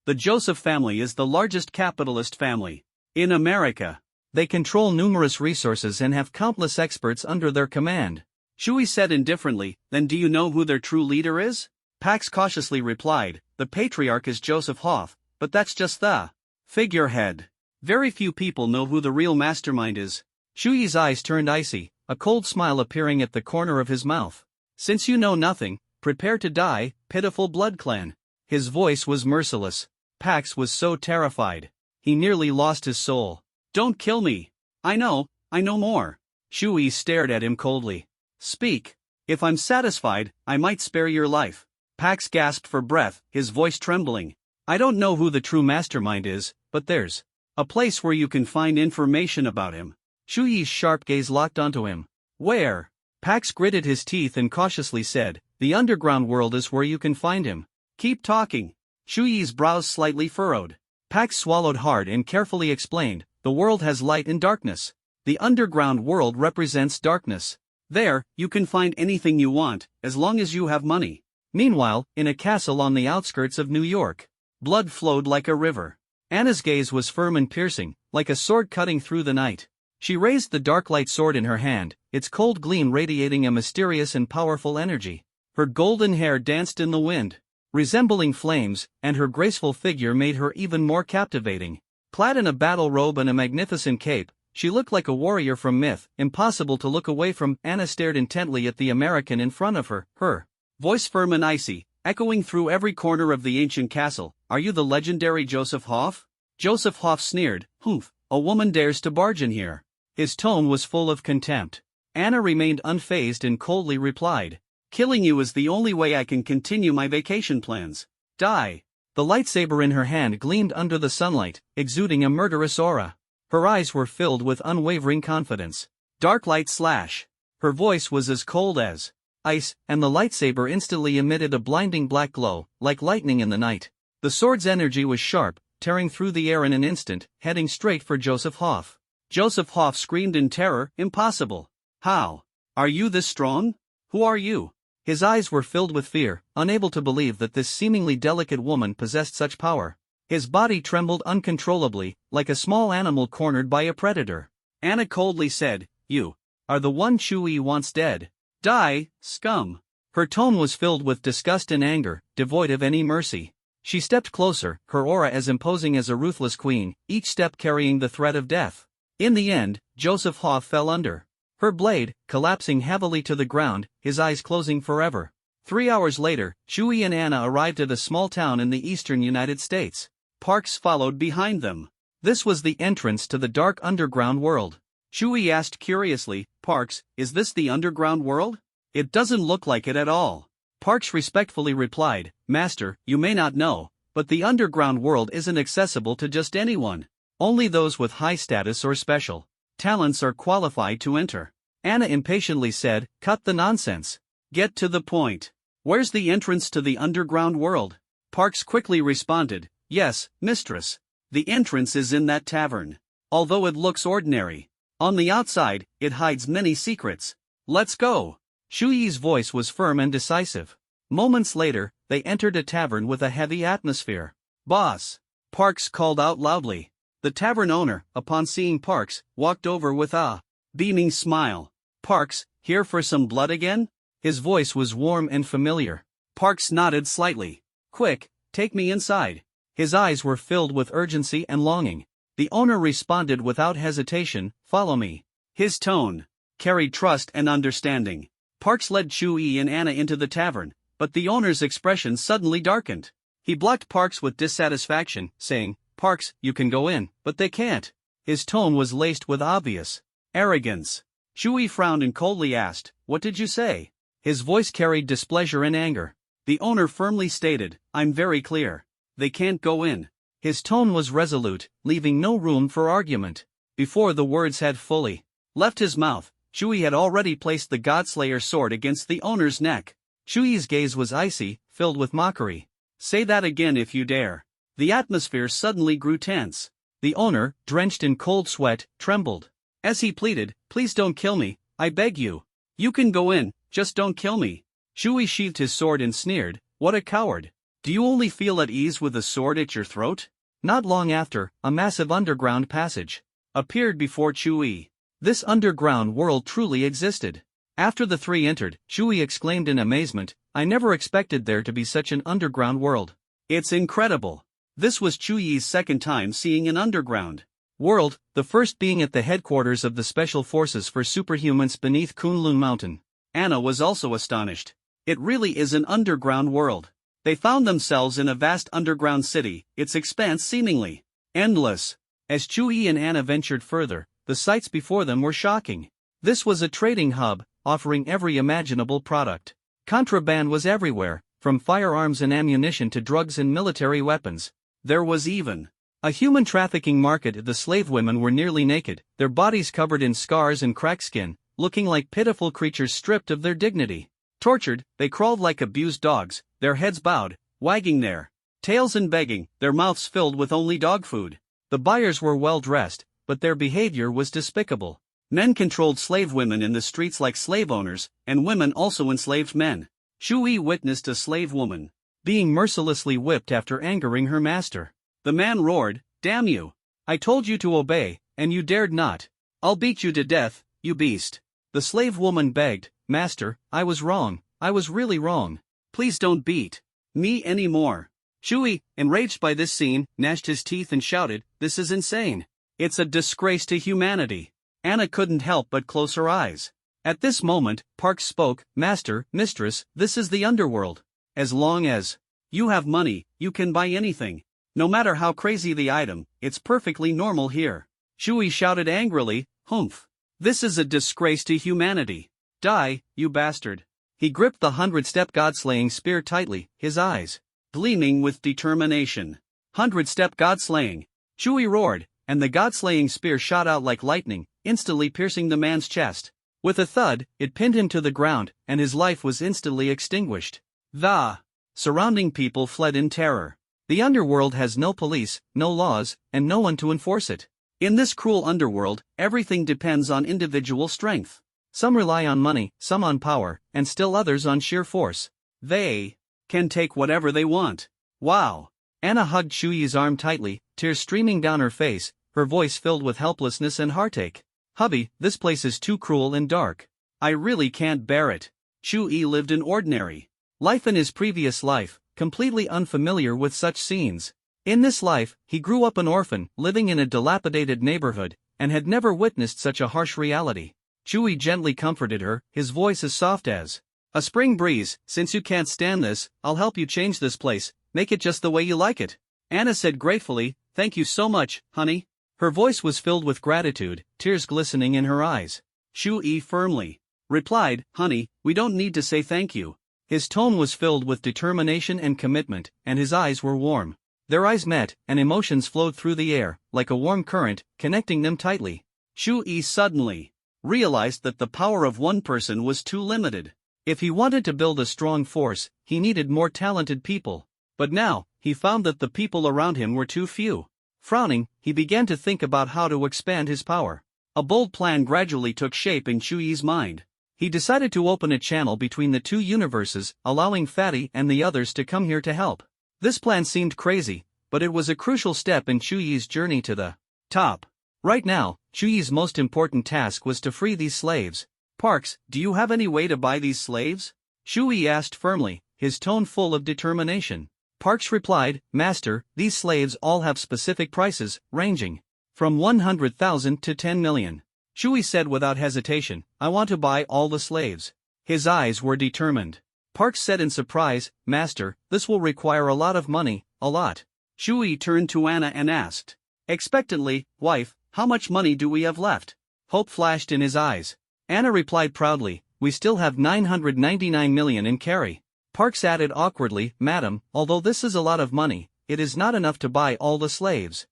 The Joseph family is the largest capitalist family in America. They control numerous resources and have countless experts under their command. Chewie said indifferently, "Then do you know who their true leader is?" Pax cautiously replied, "The patriarch is Joseph Hoff, but that's just the figurehead. Very few people know who the real mastermind is." Chewie's eyes turned icy, a cold smile appearing at the corner of his mouth. "Since you know nothing, prepare to die, pitiful Blood Clan." His voice was merciless. Pax was so terrified. He nearly lost his soul. "Don't kill me. I know more." Chewie stared at him coldly. "Speak. If I'm satisfied, I might spare your life." Pax gasped for breath, his voice trembling. "I don't know who the true mastermind is, but there's a place where you can find information about him." Chewie's sharp gaze locked onto him. "Where?" Pax gritted his teeth and cautiously said, "The underground world is where you can find him." "Keep talking." Chewie's brows slightly furrowed. Pax swallowed hard and carefully explained, "The world has light and darkness. The underground world represents darkness. There, you can find anything you want, as long as you have money." Meanwhile, in a castle on the outskirts of New York, blood flowed like a river. Anna's gaze was firm and piercing, like a sword cutting through the night. She raised the dark light sword in her hand, its cold gleam radiating a mysterious and powerful energy. Her golden hair danced in the wind, resembling flames, and her graceful figure made her even more captivating. Clad in a battle robe and a magnificent cape, she looked like a warrior from myth, impossible to look away from. Anna stared intently at the American in front of her, her voice firm and icy, echoing through every corner of the ancient castle. "Are you the legendary Joseph Hoff?" Joseph Hoff sneered, "Humph, a woman dares to barge in here." His tone was full of contempt. Anna remained unfazed and coldly replied, "Killing you is the only way I can continue my vacation plans. Die." The lightsaber in her hand gleamed under the sunlight, exuding a murderous aura. Her eyes were filled with unwavering confidence. "Dark light slash." Her voice was as cold as ice, and the lightsaber instantly emitted a blinding black glow, like lightning in the night. The sword's energy was sharp, tearing through the air in an instant, heading straight for Joseph Hoff. Joseph Hoff screamed in terror, "Impossible. How? Are you this strong? Who are you?" His eyes were filled with fear, unable to believe that this seemingly delicate woman possessed such power. His body trembled uncontrollably, like a small animal cornered by a predator. Anna coldly said, "You are the one Shui wants dead. Die, scum." Her tone was filled with disgust and anger, devoid of any mercy. She stepped closer, her aura as imposing as a ruthless queen, each step carrying the threat of death. In the end, Joseph Haw fell under her blade, collapsing heavily to the ground, his eyes closing forever. 3 hours later, Shui and Anna arrived at a small town in the eastern United States. Parks followed behind them. This was the entrance to the dark underground world. Shui asked curiously, "Parks, is this the underground world? It doesn't look like it at all." Parks respectfully replied, "Master, you may not know, but the underground world isn't accessible to just anyone. Only those with high status or special talents are qualified to enter." Anna impatiently said, "Cut the nonsense. Get to the point. Where's the entrance to the underground world?" Parks quickly responded, "Yes, mistress. The entrance is in that tavern. Although it looks ordinary, on the outside, it hides many secrets. Let's go." Shui's voice was firm and decisive. Moments later, they entered a tavern with a heavy atmosphere. "Boss!" Parks called out loudly. The tavern owner, upon seeing Parks, walked over with a beaming smile. "Parks, here for some blood again?" His voice was warm and familiar. Parks nodded slightly. "Quick, take me inside." His eyes were filled with urgency and longing. The owner responded without hesitation, "Follow me." His tone carried trust and understanding. Parks led Shui and Anna into the tavern, but the owner's expression suddenly darkened. He blocked Parks with dissatisfaction, saying, "Parks, you can go in, but they can't." His tone was laced with obvious arrogance. Shui frowned and coldly asked, "What did you say?" His voice carried displeasure and anger. The owner firmly stated, "I'm very clear. They can't go in." His tone was resolute, leaving no room for argument. Before the words had fully left his mouth, Shui had already placed the Godslayer's sword against the owner's neck. Shui's gaze was icy, filled with mockery. "Say that again if you dare." The atmosphere suddenly grew tense. The owner, drenched in cold sweat, trembled. As he pleaded, "Please don't kill me, I beg you. You can go in, just don't kill me." Shui sheathed his sword and sneered, "What a coward. Do you only feel at ease with a sword at your throat?" Not long after, a massive underground passage appeared before Shui. This underground world truly existed. After the three entered, Shui exclaimed in amazement, "I never expected there to be such an underground world. It's incredible." This was Shui's second time seeing an underground world, the first being at the headquarters of the Special Forces for Superhumans beneath Kunlun Mountain. Anna was also astonished. It really is an underground world. They found themselves in a vast underground city, its expanse seemingly endless. As Shui and Anna ventured further, the sights before them were shocking. This was a trading hub, offering every imaginable product. Contraband was everywhere, from firearms and ammunition to drugs and military weapons. There was even a human trafficking market. The slave women were nearly naked, their bodies covered in scars and cracked skin, looking like pitiful creatures stripped of their dignity. Tortured, they crawled like abused dogs, their heads bowed, wagging their tails and begging, their mouths filled with only dog food. The buyers were well dressed, but their behavior was despicable. Men controlled slave women in the streets like slave owners, and women also enslaved men. Shui witnessed a slave woman being mercilessly whipped after angering her master. The man roared, "Damn you! I told you to obey, and you dared not. I'll beat you to death, you beast." The slave woman begged, "Master, I was wrong, I was really wrong. Please don't beat me anymore." Shui, enraged by this scene, gnashed his teeth and shouted, "This is insane. It's a disgrace to humanity." Anna couldn't help but close her eyes. At this moment, Parks spoke, "Master, mistress, this is the underworld. As long as you have money, you can buy anything. No matter how crazy the item, it's perfectly normal here." Shui shouted angrily, "Humph! This is a disgrace to humanity. Die, you bastard." He gripped the 100-step god-slaying spear tightly, his eyes gleaming with determination. 100-step god-slaying. Shui roared, and the god-slaying spear shot out like lightning, instantly piercing the man's chest. With a thud, it pinned him to the ground, and his life was instantly extinguished. The surrounding people fled in terror. The underworld has no police, no laws, and no one to enforce it. In this cruel underworld, everything depends on individual strength. Some rely on money, some on power, and still others on sheer force. They can take whatever they want. Wow! Anna hugged Shuyi's arm tightly, tears streaming down her face, her voice filled with helplessness and heartache. "Hubby, this place is too cruel and dark. I really can't bear it." Shuyi lived an ordinary life in his previous life, completely unfamiliar with such scenes. In this life, he grew up an orphan, living in a dilapidated neighborhood, and had never witnessed such a harsh reality. Shuyi gently comforted her, his voice as soft as a spring breeze. "Since you can't stand this, I'll help you change this place, make it just the way you like it." Anna said gratefully, "Thank you so much, honey." Her voice was filled with gratitude, tears glistening in her eyes. Shuyi firmly replied, "Honey, we don't need to say thank you." His tone was filled with determination and commitment, and his eyes were warm. Their eyes met, and emotions flowed through the air, like a warm current, connecting them tightly. Shuyi suddenly realized that the power of one person was too limited. If he wanted to build a strong force, he needed more talented people. But now, he found that the people around him were too few. Frowning, he began to think about how to expand his power. A bold plan gradually took shape in Shuyi's mind. He decided to open a channel between the two universes, allowing Fatty and the others to come here to help. This plan seemed crazy, but it was a crucial step in Shuyi's journey to the top. Right now, Shuyi's most important task was to free these slaves. "Parks, do you have any way to buy these slaves?" Shuyi asked firmly, his tone full of determination. Parks replied, "Master, these slaves all have specific prices, ranging from 100,000 to 10 million. Shuyi said without hesitation, "I want to buy all the slaves." His eyes were determined. Parks said in surprise, "Master, this will require a lot of money, a lot." Shuyi turned to Anna and asked expectantly, "Wife, how much money do we have left?" Hope flashed in his eyes. Anna replied proudly, "We still have 999 million in carry." Parks added awkwardly, "Madam, although this is a lot of money, it is not enough to buy all the slaves."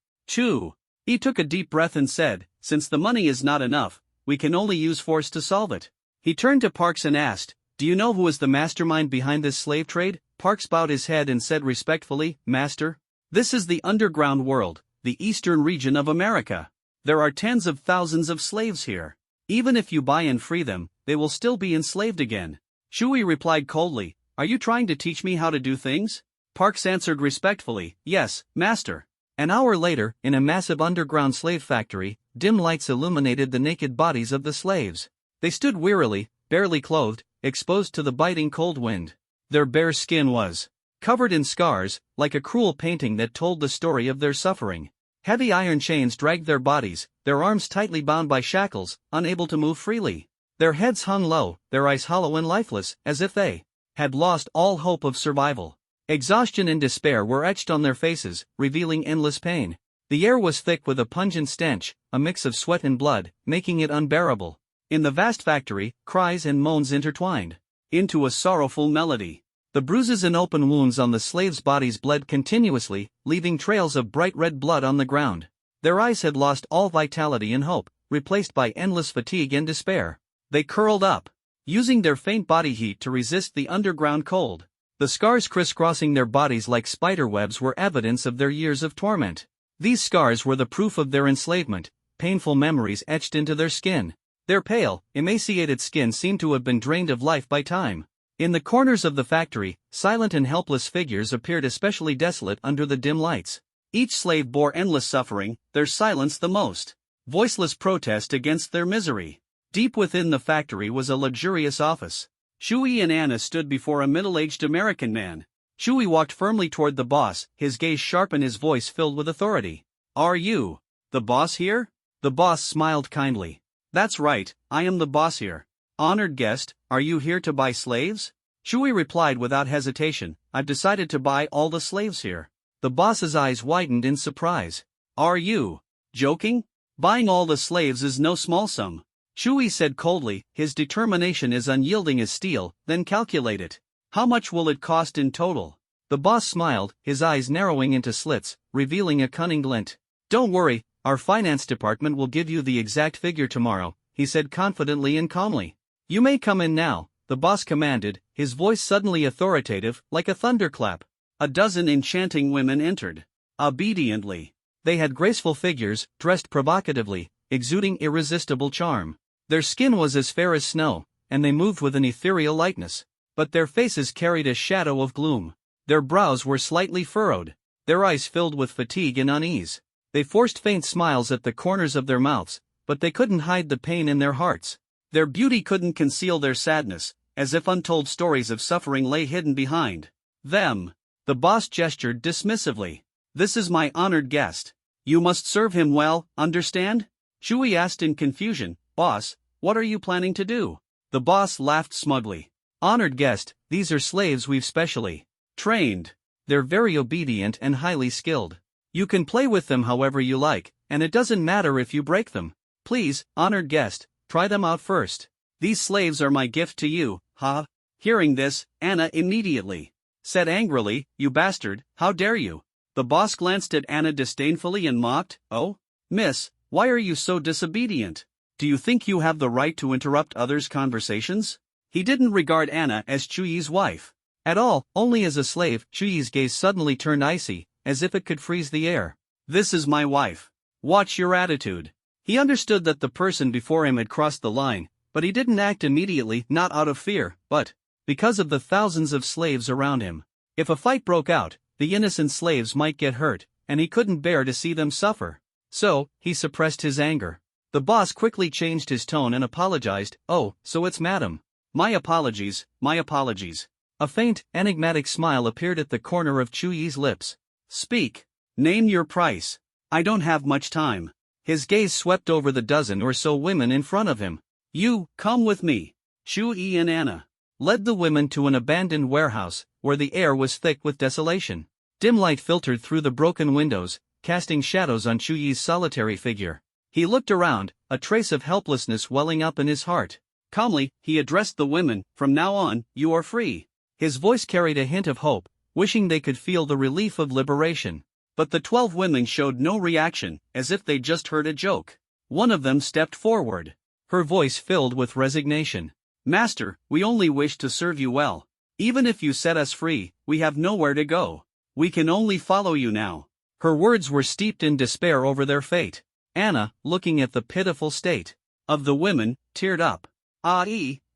He took a deep breath and said, "Since the money is not enough, we can only use force to solve it." He turned to Parks and asked, "Do you know who is the mastermind behind this slave trade?" Parks bowed his head and said respectfully, "Master, this is the underground world, the eastern region of America. There are tens of thousands of slaves here. Even if you buy and free them, they will still be enslaved again." Shuyi replied coldly, "Are you trying to teach me how to do things?" Parks answered respectfully, "Yes, master." An hour later, in a massive underground slave factory, dim lights illuminated the naked bodies of the slaves. They stood wearily, barely clothed, exposed to the biting cold wind. Their bare skin was covered in scars, like a cruel painting that told the story of their suffering. Heavy iron chains dragged their bodies, their arms tightly bound by shackles, unable to move freely. Their heads hung low, their eyes hollow and lifeless, as if they had lost all hope of survival. Exhaustion and despair were etched on their faces, revealing endless pain. The air was thick with a pungent stench, a mix of sweat and blood, making it unbearable. In the vast factory, cries and moans intertwined into a sorrowful melody. The bruises and open wounds on the slaves' bodies bled continuously, leaving trails of bright red blood on the ground. Their eyes had lost all vitality and hope, replaced by endless fatigue and despair. They curled up, using their faint body heat to resist the underground cold. The scars crisscrossing their bodies like spider webs were evidence of their years of torment. These scars were the proof of their enslavement, painful memories etched into their skin. Their pale, emaciated skin seemed to have been drained of life by time. In the corners of the factory, silent and helpless figures appeared especially desolate under the dim lights. Each slave bore endless suffering, their silence the most voiceless protest against their misery. Deep within the factory was a luxurious office. Shuyi and Anna stood before a middle-aged American man. Shuyi walked firmly toward the boss, his gaze sharp and his voice filled with authority. "Are you the boss here?" The boss smiled kindly. "That's right, I am the boss here. Honored guest, are you here to buy slaves?" Shuyi replied without hesitation, "I've decided to buy all the slaves here." The boss's eyes widened in surprise. "Are you joking? Buying all the slaves is no small sum." Shuyi said coldly, his determination as unyielding as steel, "Then calculate it. How much will it cost in total?" The boss smiled, his eyes narrowing into slits, revealing a cunning glint. "Don't worry, our finance department will give you the exact figure tomorrow," he said confidently and calmly. "You may come in now," the boss commanded, his voice suddenly authoritative, like a thunderclap. A dozen enchanting women entered. Obediently. They had graceful figures, dressed provocatively, exuding irresistible charm. Their skin was as fair as snow, and they moved with an ethereal lightness. But their faces carried a shadow of gloom. Their brows were slightly furrowed. their eyes filled with fatigue and unease. They forced faint smiles at the corners of their mouths, but they couldn't hide the pain in their hearts. Their beauty couldn't conceal their sadness, as if untold stories of suffering lay hidden behind them. The boss gestured dismissively. "This is my honored guest. You must serve him well, understand?" Chui asked in confusion. "Boss, what are you planning to do?" The boss laughed smugly. "Honored guest, these are slaves we've specially trained. They're very obedient and highly skilled. You can play with them however you like, and it doesn't matter if you break them. Please, honored guest, try them out first. These slaves are my gift to you, ha?" Hearing this, Anna immediately said angrily, "You bastard, how dare you?" The boss glanced at Anna disdainfully and mocked, "Oh, miss, why are you so disobedient? Do you think you have the right to interrupt others' conversations?" He didn't regard Anna as Chuyi's wife at all, only as a slave. Chuyi's gaze suddenly turned icy, as if it could freeze the air. "This is my wife. Watch your attitude." He understood that the person before him had crossed the line, but he didn't act immediately, not out of fear, but because of the thousands of slaves around him. If a fight broke out, the innocent slaves might get hurt, and he couldn't bear to see them suffer. So, he suppressed his anger. The boss quickly changed his tone and apologized. "Oh, so it's madam. My apologies, my apologies." A faint, enigmatic smile appeared at the corner of Chuyi's lips. "Speak. Name your price. I don't have much time." His gaze swept over the dozen or so women in front of him. "You, come with me." Chuyi and Anna led the women to an abandoned warehouse, where the air was thick with desolation. Dim light filtered through the broken windows, casting shadows on Chuyi's solitary figure. He looked around, a trace of helplessness welling up in his heart. Calmly, he addressed the women. "From now on, you are free." His voice carried a hint of hope, wishing they could feel the relief of liberation. But the 12 women showed no reaction, as if they'd just heard a joke. One of them stepped forward, her voice filled with resignation. "Master, we only wish to serve you well. Even if you set us free, we have nowhere to go. We can only follow you now." Her words were steeped in despair over their fate. Anna, looking at the pitiful state of the women, teared up.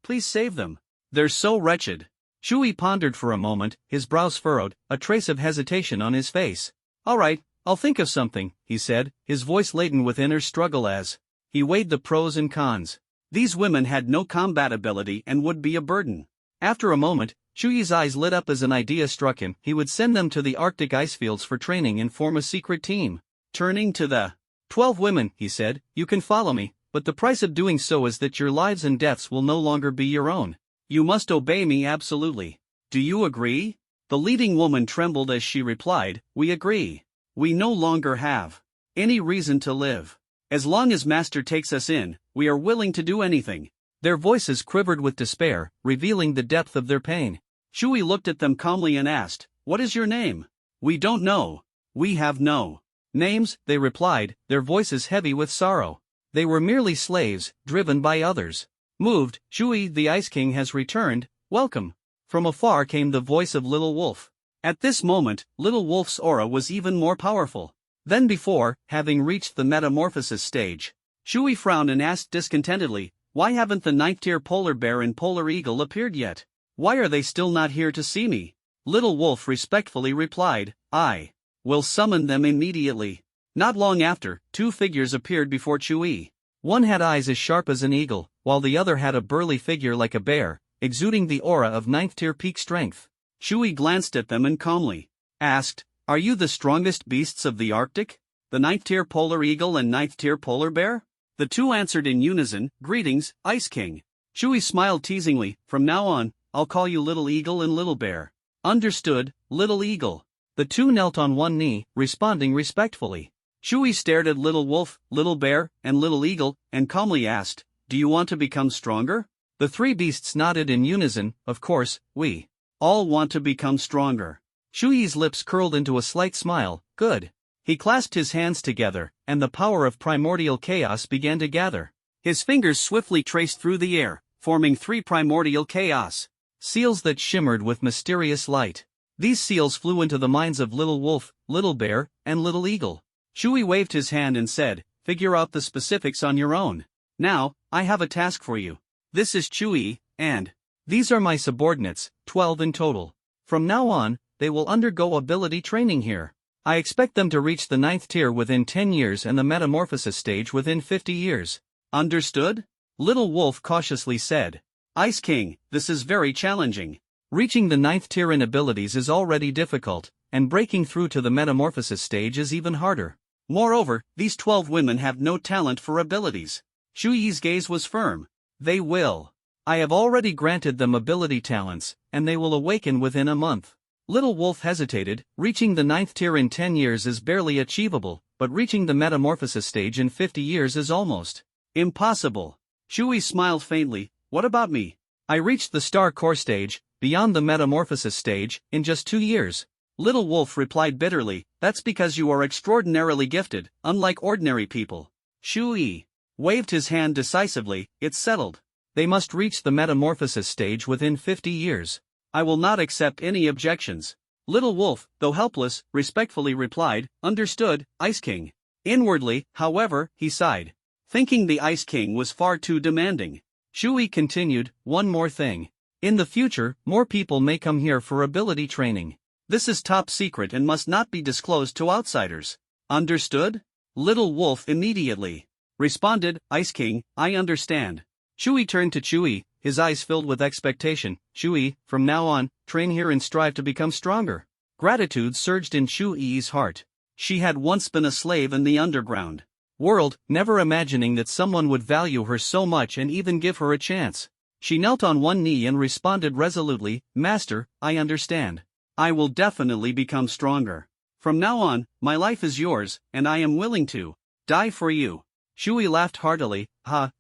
Please save them. They're so wretched." Chuyi pondered for a moment, his brows furrowed, a trace of hesitation on his face. "All right, I'll think of something," he said, his voice laden with inner struggle as he weighed the pros and cons. These women had no combat ability and would be a burden. After a moment, Chuyi's eyes lit up as an idea struck him. He would send them to the Arctic icefields for training and form a secret team. Turning to the 12 women, he said, "You can follow me, but the price of doing so is that your lives and deaths will no longer be your own. You must obey me absolutely. Do you agree?" The leading woman trembled as she replied, "We agree. We no longer have any reason to live. As long as Master takes us in, we are willing to do anything." Their voices quivered with despair, revealing the depth of their pain. Chuyi looked at them calmly and asked, "What is your name?" "We don't know. We have no names," they replied, their voices heavy with sorrow. They were merely slaves, driven by others. Moved, "Chuyi, the Ice King has returned, welcome." From afar came the voice of Little Wolf. At this moment, Little Wolf's aura was even more powerful than before, having reached the metamorphosis stage. Chuyi frowned and asked discontentedly, "Why haven't the 9th tier polar bear and polar eagle appeared yet? Why are they still not here to see me?" Little Wolf respectfully replied, "I will summon them immediately." Not long after, 2 figures appeared before Chuyi. One had eyes as sharp as an eagle, while the other had a burly figure like a bear, exuding the aura of 9th tier peak strength. Chuyi glanced at them and calmly asked, "Are you the strongest beasts of the Arctic? The 9th tier polar eagle and 9th tier polar bear?" The 2 answered in unison, "Greetings, Ice King." Chuyi smiled teasingly, "From now on, I'll call you Little Eagle and Little Bear." "Understood, Little Eagle." The 2 knelt on one knee, responding respectfully. Chuyi stared at Little Wolf, Little Bear, and Little Eagle, and calmly asked, "Do you want to become stronger?" The 3 beasts nodded in unison. "Of course, we all want to become stronger." Chuyi's lips curled into a slight smile. "Good." He clasped his hands together, and the power of primordial chaos began to gather. His fingers swiftly traced through the air, forming 3 primordial chaos seals that shimmered with mysterious light. These seals flew into the minds of Little Wolf, Little Bear, and Little Eagle. Chuyi waved his hand and said, "Figure out the specifics on your own. Now, I have a task for you. This is Chuyi, and these are my subordinates, 12 in total. From now on, they will undergo ability training here. I expect them to reach the 9th tier within 10 years and the metamorphosis stage within 50 years. Understood? Little Wolf cautiously said. Ice King, this is very challenging. Reaching the 9th tier in abilities is already difficult, and breaking through to the metamorphosis stage is even harder. Moreover, these 12 women have no talent for abilities. Shu Yi's gaze was firm. They will. I have already granted them ability talents, and they will awaken within a month. Little Wolf hesitated. Reaching the 9th tier in 10 years is barely achievable, but reaching the metamorphosis stage in 50 years is almost impossible. Shu Yi smiled faintly. What about me? I reached the Star Core stage, beyond the metamorphosis stage, in just 2 years. Little Wolf replied bitterly, that's because you are extraordinarily gifted, unlike ordinary people. Shu Yi waved his hand decisively. It's settled. They must reach the metamorphosis stage within 50 years. I will not accept any objections. Little Wolf, though helpless, respectfully replied, understood, Ice King. Inwardly, however, he sighed, thinking the Ice King was far too demanding. Shu Yi continued, one more thing. In the future, more people may come here for ability training. This is top secret and must not be disclosed to outsiders. Understood? Little Wolf immediately responded, Ice King, I understand. Shu Yi turned to Chu Yi, his eyes filled with expectation. Chu Yi, from now on, train here and strive to become stronger. Gratitude surged in Chu Yi's heart. She had once been a slave in the underground world, never imagining that someone would value her so much and even give her a chance. She knelt on one knee and responded resolutely, Master, I understand. I will definitely become stronger. From now on, my life is yours, and I am willing to die for you. Shu Yi laughed heartily.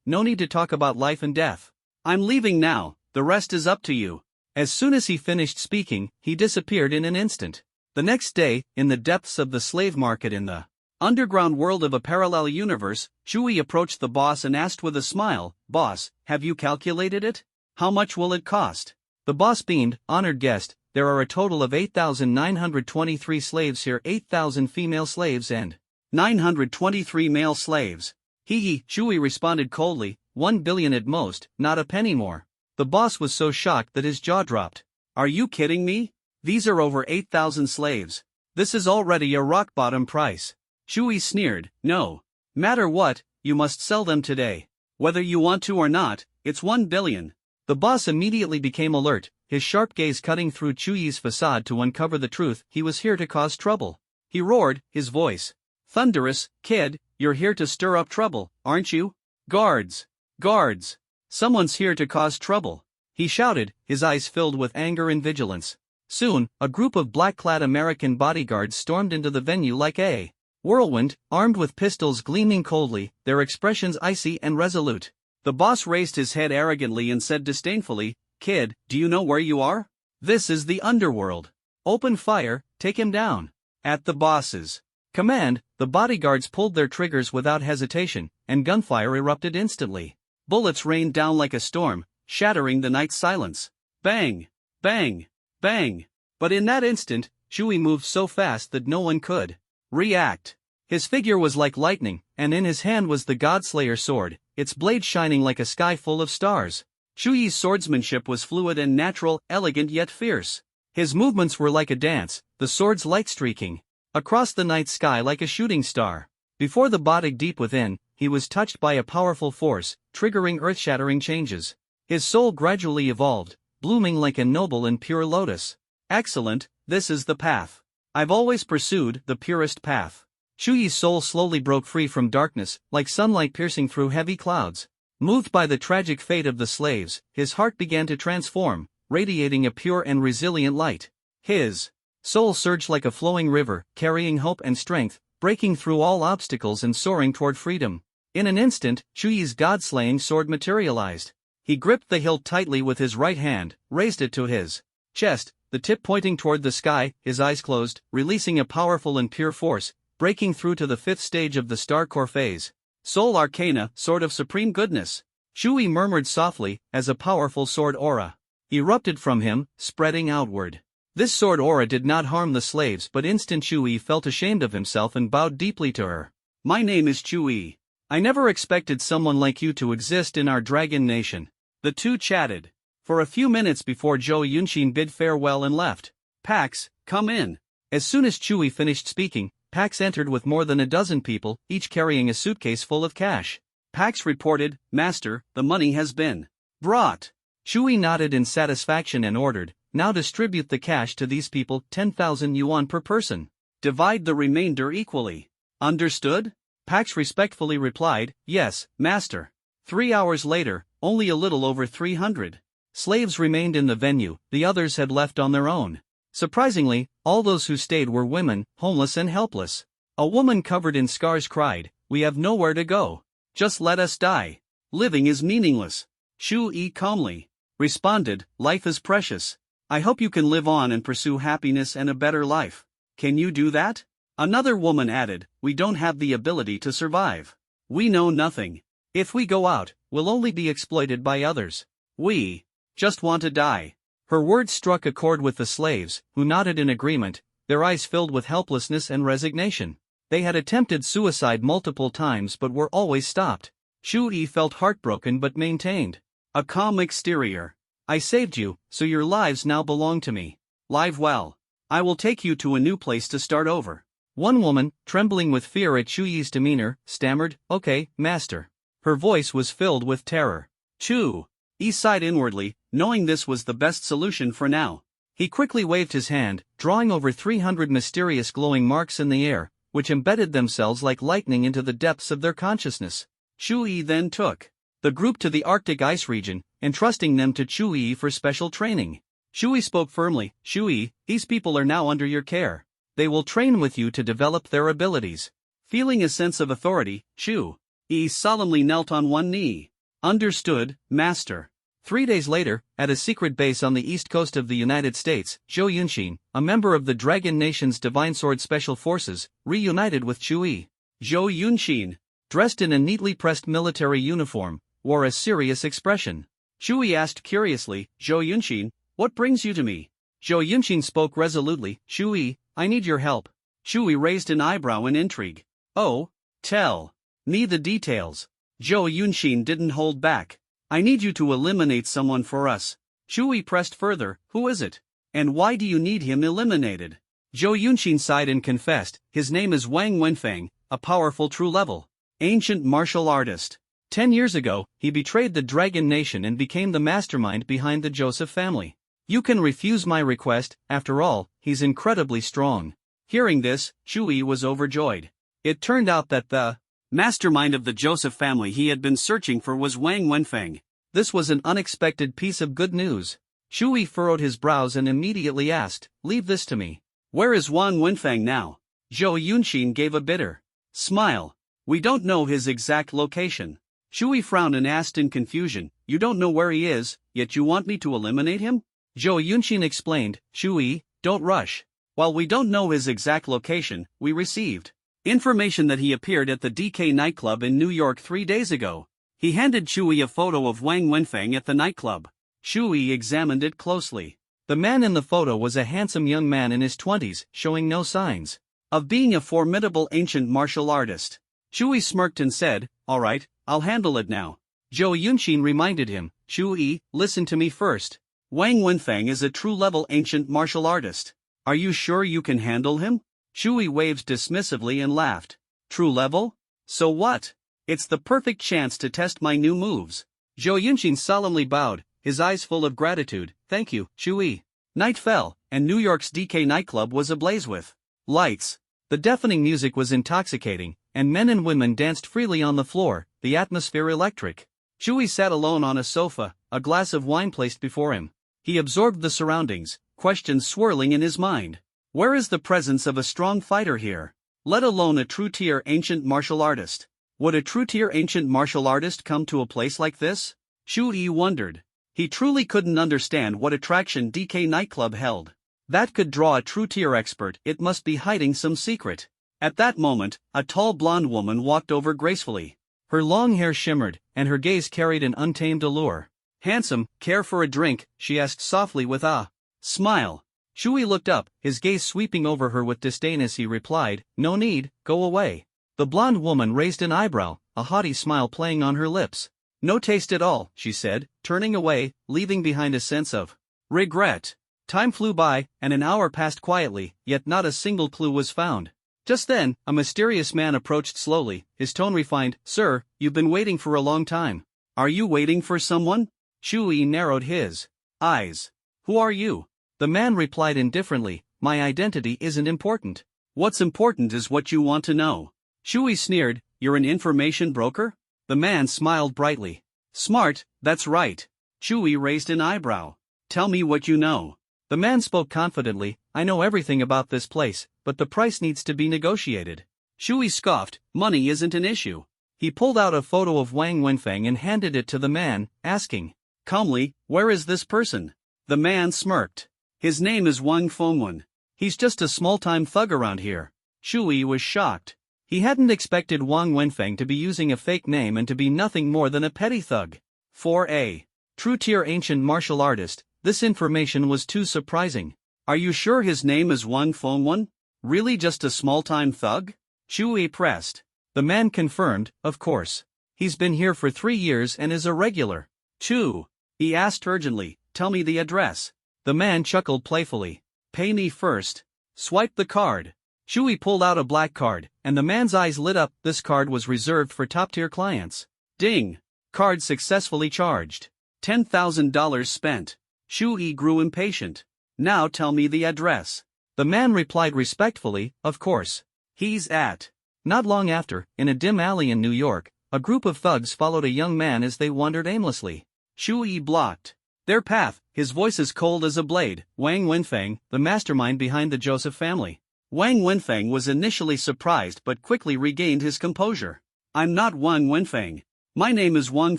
No need to talk about life and death. I'm leaving now, the rest is up to you. As soon as he finished speaking, he disappeared in an instant. The next day, in the depths of the slave market in the underground world of a parallel universe, Shu Yi approached the boss and asked with a smile, Boss, have you calculated it? How much will it cost? The boss beamed, honored guest, there are a total of 8,923 slaves here, 8,000 female slaves and 923 male slaves. Shu Yi responded coldly, 1 billion at most, not a penny more. The boss was so shocked that his jaw dropped. Are you kidding me? These are over 8,000 slaves. This is already a rock-bottom price. Shu Yi sneered, no matter what, you must sell them today. Whether you want to or not, it's 1 billion. The boss immediately became alert, his sharp gaze cutting through Chu Yi's facade to uncover the truth. He was here to cause trouble. He roared, his voice thunderous, Kid, you're here to stir up trouble, aren't you? Guards! Guards! Someone's here to cause trouble. He shouted, his eyes filled with anger and vigilance. Soon, a group of black-clad American bodyguards stormed into the venue like a whirlwind, armed with pistols gleaming coldly, their expressions icy and resolute. The boss raised his head arrogantly and said disdainfully, Kid, do you know where you are? This is the underworld. Open fire, take him down. At the boss's command, the bodyguards pulled their triggers without hesitation, and gunfire erupted instantly. Bullets rained down like a storm, shattering the night's silence. Bang! Bang! Bang! But in that instant, Shu Yi moved so fast that no one could react. His figure was like lightning, and in his hand was the Godslayer sword, its blade shining like a sky full of stars. Shu Yi's swordsmanship was fluid and natural, elegant yet fierce. His movements were like a dance, the sword's light streaking across the night sky like a shooting star. Before the body deep within, he was touched by a powerful force, triggering earth-shattering changes. His soul gradually evolved, blooming like a noble and pure lotus. Excellent, this is the path I've always pursued, the purest path. Shu Yi's soul slowly broke free from darkness, like sunlight piercing through heavy clouds. Moved by the tragic fate of the slaves, his heart began to transform, radiating a pure and resilient light. His soul surged like a flowing river, carrying hope and strength, breaking through all obstacles and soaring toward freedom. In an instant, Shu Yi's god-slaying sword materialized. He gripped the hilt tightly with his right hand, raised it to his chest, the tip pointing toward the sky, his eyes closed, releasing a powerful and pure force, breaking through to the 5th stage of the Star Core phase. Soul Arcana, Sword of Supreme Goodness. Shu Yi murmured softly, as a powerful sword aura erupted from him, spreading outward. This sword aura did not harm the slaves, but instant Shu Yi felt ashamed of himself and bowed deeply to her. My name is Chu Yi. I never expected someone like you to exist in our dragon nation. The two chatted for a few minutes before Zhou Yunxin bid farewell and left. Pax, come in. As soon as Chewie finished speaking, Pax entered with more than a dozen people, each carrying a suitcase full of cash. Pax reported, "Master, the money has been brought." Chewie nodded in satisfaction and ordered, "Now distribute the cash to these people, 10,000 yuan per person. Divide the remainder equally. Understood?" Pax respectfully replied, "Yes, master." 3 hours later, only a little over 300 slaves remained in the venue, the others had left on their own. Surprisingly, all those who stayed were women, homeless and helpless. A woman covered in scars cried, "We have nowhere to go. Just let us die. Living is meaningless." Chewie calmly responded, "Life is precious. I hope you can live on and pursue happiness and a better life. Can you do that?" Another woman added, "We don't have the ability to survive. We know nothing. If we go out, we'll only be exploited by others. We just want to die." Her words struck a chord with the slaves, who nodded in agreement, their eyes filled with helplessness and resignation. They had attempted suicide multiple times but were always stopped. Chewie felt heartbroken but maintained a calm exterior. "I saved you, so your lives now belong to me. Live well. I will take you to a new place to start over." One woman, trembling with fear at Chewie's demeanor, stammered, "Okay, master." Her voice was filled with terror. Chewie sighed inwardly, knowing this was the best solution for now. He quickly waved his hand, drawing over 300 mysterious glowing marks in the air, which embedded themselves like lightning into the depths of their consciousness. Chewie then took the group to the Arctic ice region, entrusting them to Chewie for special training. Chewie spoke firmly, "Chewie, these people are now under your care. They will train with you to develop their abilities." Feeling a sense of authority, Chewie solemnly knelt on one knee. "Understood, master." 3 days later, at a secret base on the east coast of the United States, Zhou Yunxin, a member of the Dragon Nation's Divine Sword Special Forces, reunited with Chewie. Zhou Yunxin, dressed in a neatly pressed military uniform, wore a serious expression. Chewie asked curiously, "Zhou Yunxin, what brings you to me?" Zhou Yunxin spoke resolutely, "Chewie, I need your help." Chewie raised an eyebrow in intrigue. "Oh, tell me the details." Zhou Yunxin didn't hold back. "I need you to eliminate someone for us." Chewie pressed further, "Who is it? And why do you need him eliminated?" Zhou Yunxin sighed and confessed, "His name is Wang Wenfeng, a powerful true-level ancient martial artist. 10 years ago, he betrayed the Dragon Nation and became the mastermind behind the Joseph family. You can refuse my request, after all, he's incredibly strong." Hearing this, Chewie was overjoyed. It turned out that the mastermind of the Joseph family he had been searching for was Wang Wenfeng. This was an unexpected piece of good news. Chewie furrowed his brows and immediately asked, "Leave this to me. Where is Wang Wenfeng now?" Zhou Yunxin gave a bitter smile. "We don't know his exact location." Chewie frowned and asked in confusion, "You don't know where he is, yet you want me to eliminate him?" Zhou Yunxin explained, "Chewie, don't rush. While we don't know his exact location, we received information that he appeared at the DK nightclub in New York 3 days ago." He handed Chewie a photo of Wang Wenfeng at the nightclub. Chewie examined it closely. The man in the photo was a handsome young man in his 20s, showing no signs of being a formidable ancient martial artist. Chewie smirked and said, "All right, I'll handle it now." Zhou Yunxin reminded him, "Chewie, listen to me first. Wang Wenfeng is a true-level ancient martial artist. Are you sure you can handle him?" Chewie waved dismissively and laughed. "True level? So what? It's the perfect chance to test my new moves." Zhou Yunxin solemnly bowed, his eyes full of gratitude. "Thank you, Chewie." Night fell, and New York's DK nightclub was ablaze with lights. The deafening music was intoxicating, and men and women danced freely on the floor, the atmosphere electric. Chewie sat alone on a sofa, a glass of wine placed before him. He absorbed the surroundings, questions swirling in his mind. Where is the presence of a strong fighter here? Let alone a true-tier ancient martial artist. Would a true-tier ancient martial artist come to a place like this? Chewie wondered. He truly couldn't understand what attraction DK nightclub held. That could draw a true-tier expert. It must be hiding some secret. At that moment, a tall blonde woman walked over gracefully. Her long hair shimmered, and her gaze carried an untamed allure. "Handsome, care for a drink?" she asked softly with a smile. Chewie looked up, his gaze sweeping over her with disdain as he replied, "No need, go away." The blonde woman raised an eyebrow, a haughty smile playing on her lips. "No taste at all," she said, turning away, leaving behind a sense of regret. Time flew by, and an hour passed quietly, yet not a single clue was found. Just then, a mysterious man approached slowly, his tone refined. "Sir, you've been waiting for a long time. Are you waiting for someone?" Shui narrowed his eyes. "Who are you?" The man replied indifferently, "My identity isn't important. What's important is what you want to know." Shui sneered, "You're an information broker?" The man smiled brightly. "Smart, that's right." Shui raised an eyebrow. "Tell me what you know." The man spoke confidently, "I know everything about this place, but the price needs to be negotiated." Shui scoffed, "Money isn't an issue." He pulled out a photo of Wang Wenfeng and handed it to the man, asking calmly, "Where is this person?" The man smirked. "His name is Wang Fengwen. He's just a small-time thug around here." Shui was shocked. He hadn't expected Wang Wenfeng to be using a fake name and to be nothing more than a petty thug. For a true-tier ancient martial artist, this information was too surprising. "Are you sure his name is Wang Fengwen? Really just a small-time thug?" Shui pressed. The man confirmed, "Of course. He's been here for 3 years and is a regular." "2. He asked urgently, "Tell me the address." The man chuckled playfully. "Pay me first. Swipe the card." Shui pulled out a black card, and the man's eyes lit up. This card was reserved for top-tier clients. Ding! Card successfully charged. $10,000 spent. Shui grew impatient. "Now tell me the address." The man replied respectfully, "Of course. He's at." Not long after, in a dim alley in New York, a group of thugs followed a young man as they wandered aimlessly. Shui blocked their path, his voice as cold as a blade. "Wang Wenfeng, the mastermind behind the Joseph family." Wang Wenfeng was initially surprised but quickly regained his composure. "I'm not Wang Wenfeng. My name is Wang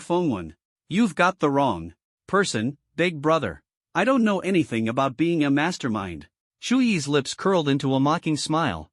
Fengwen. You've got the wrong person, big brother. I don't know anything about being a mastermind." Shui's lips curled into a mocking smile.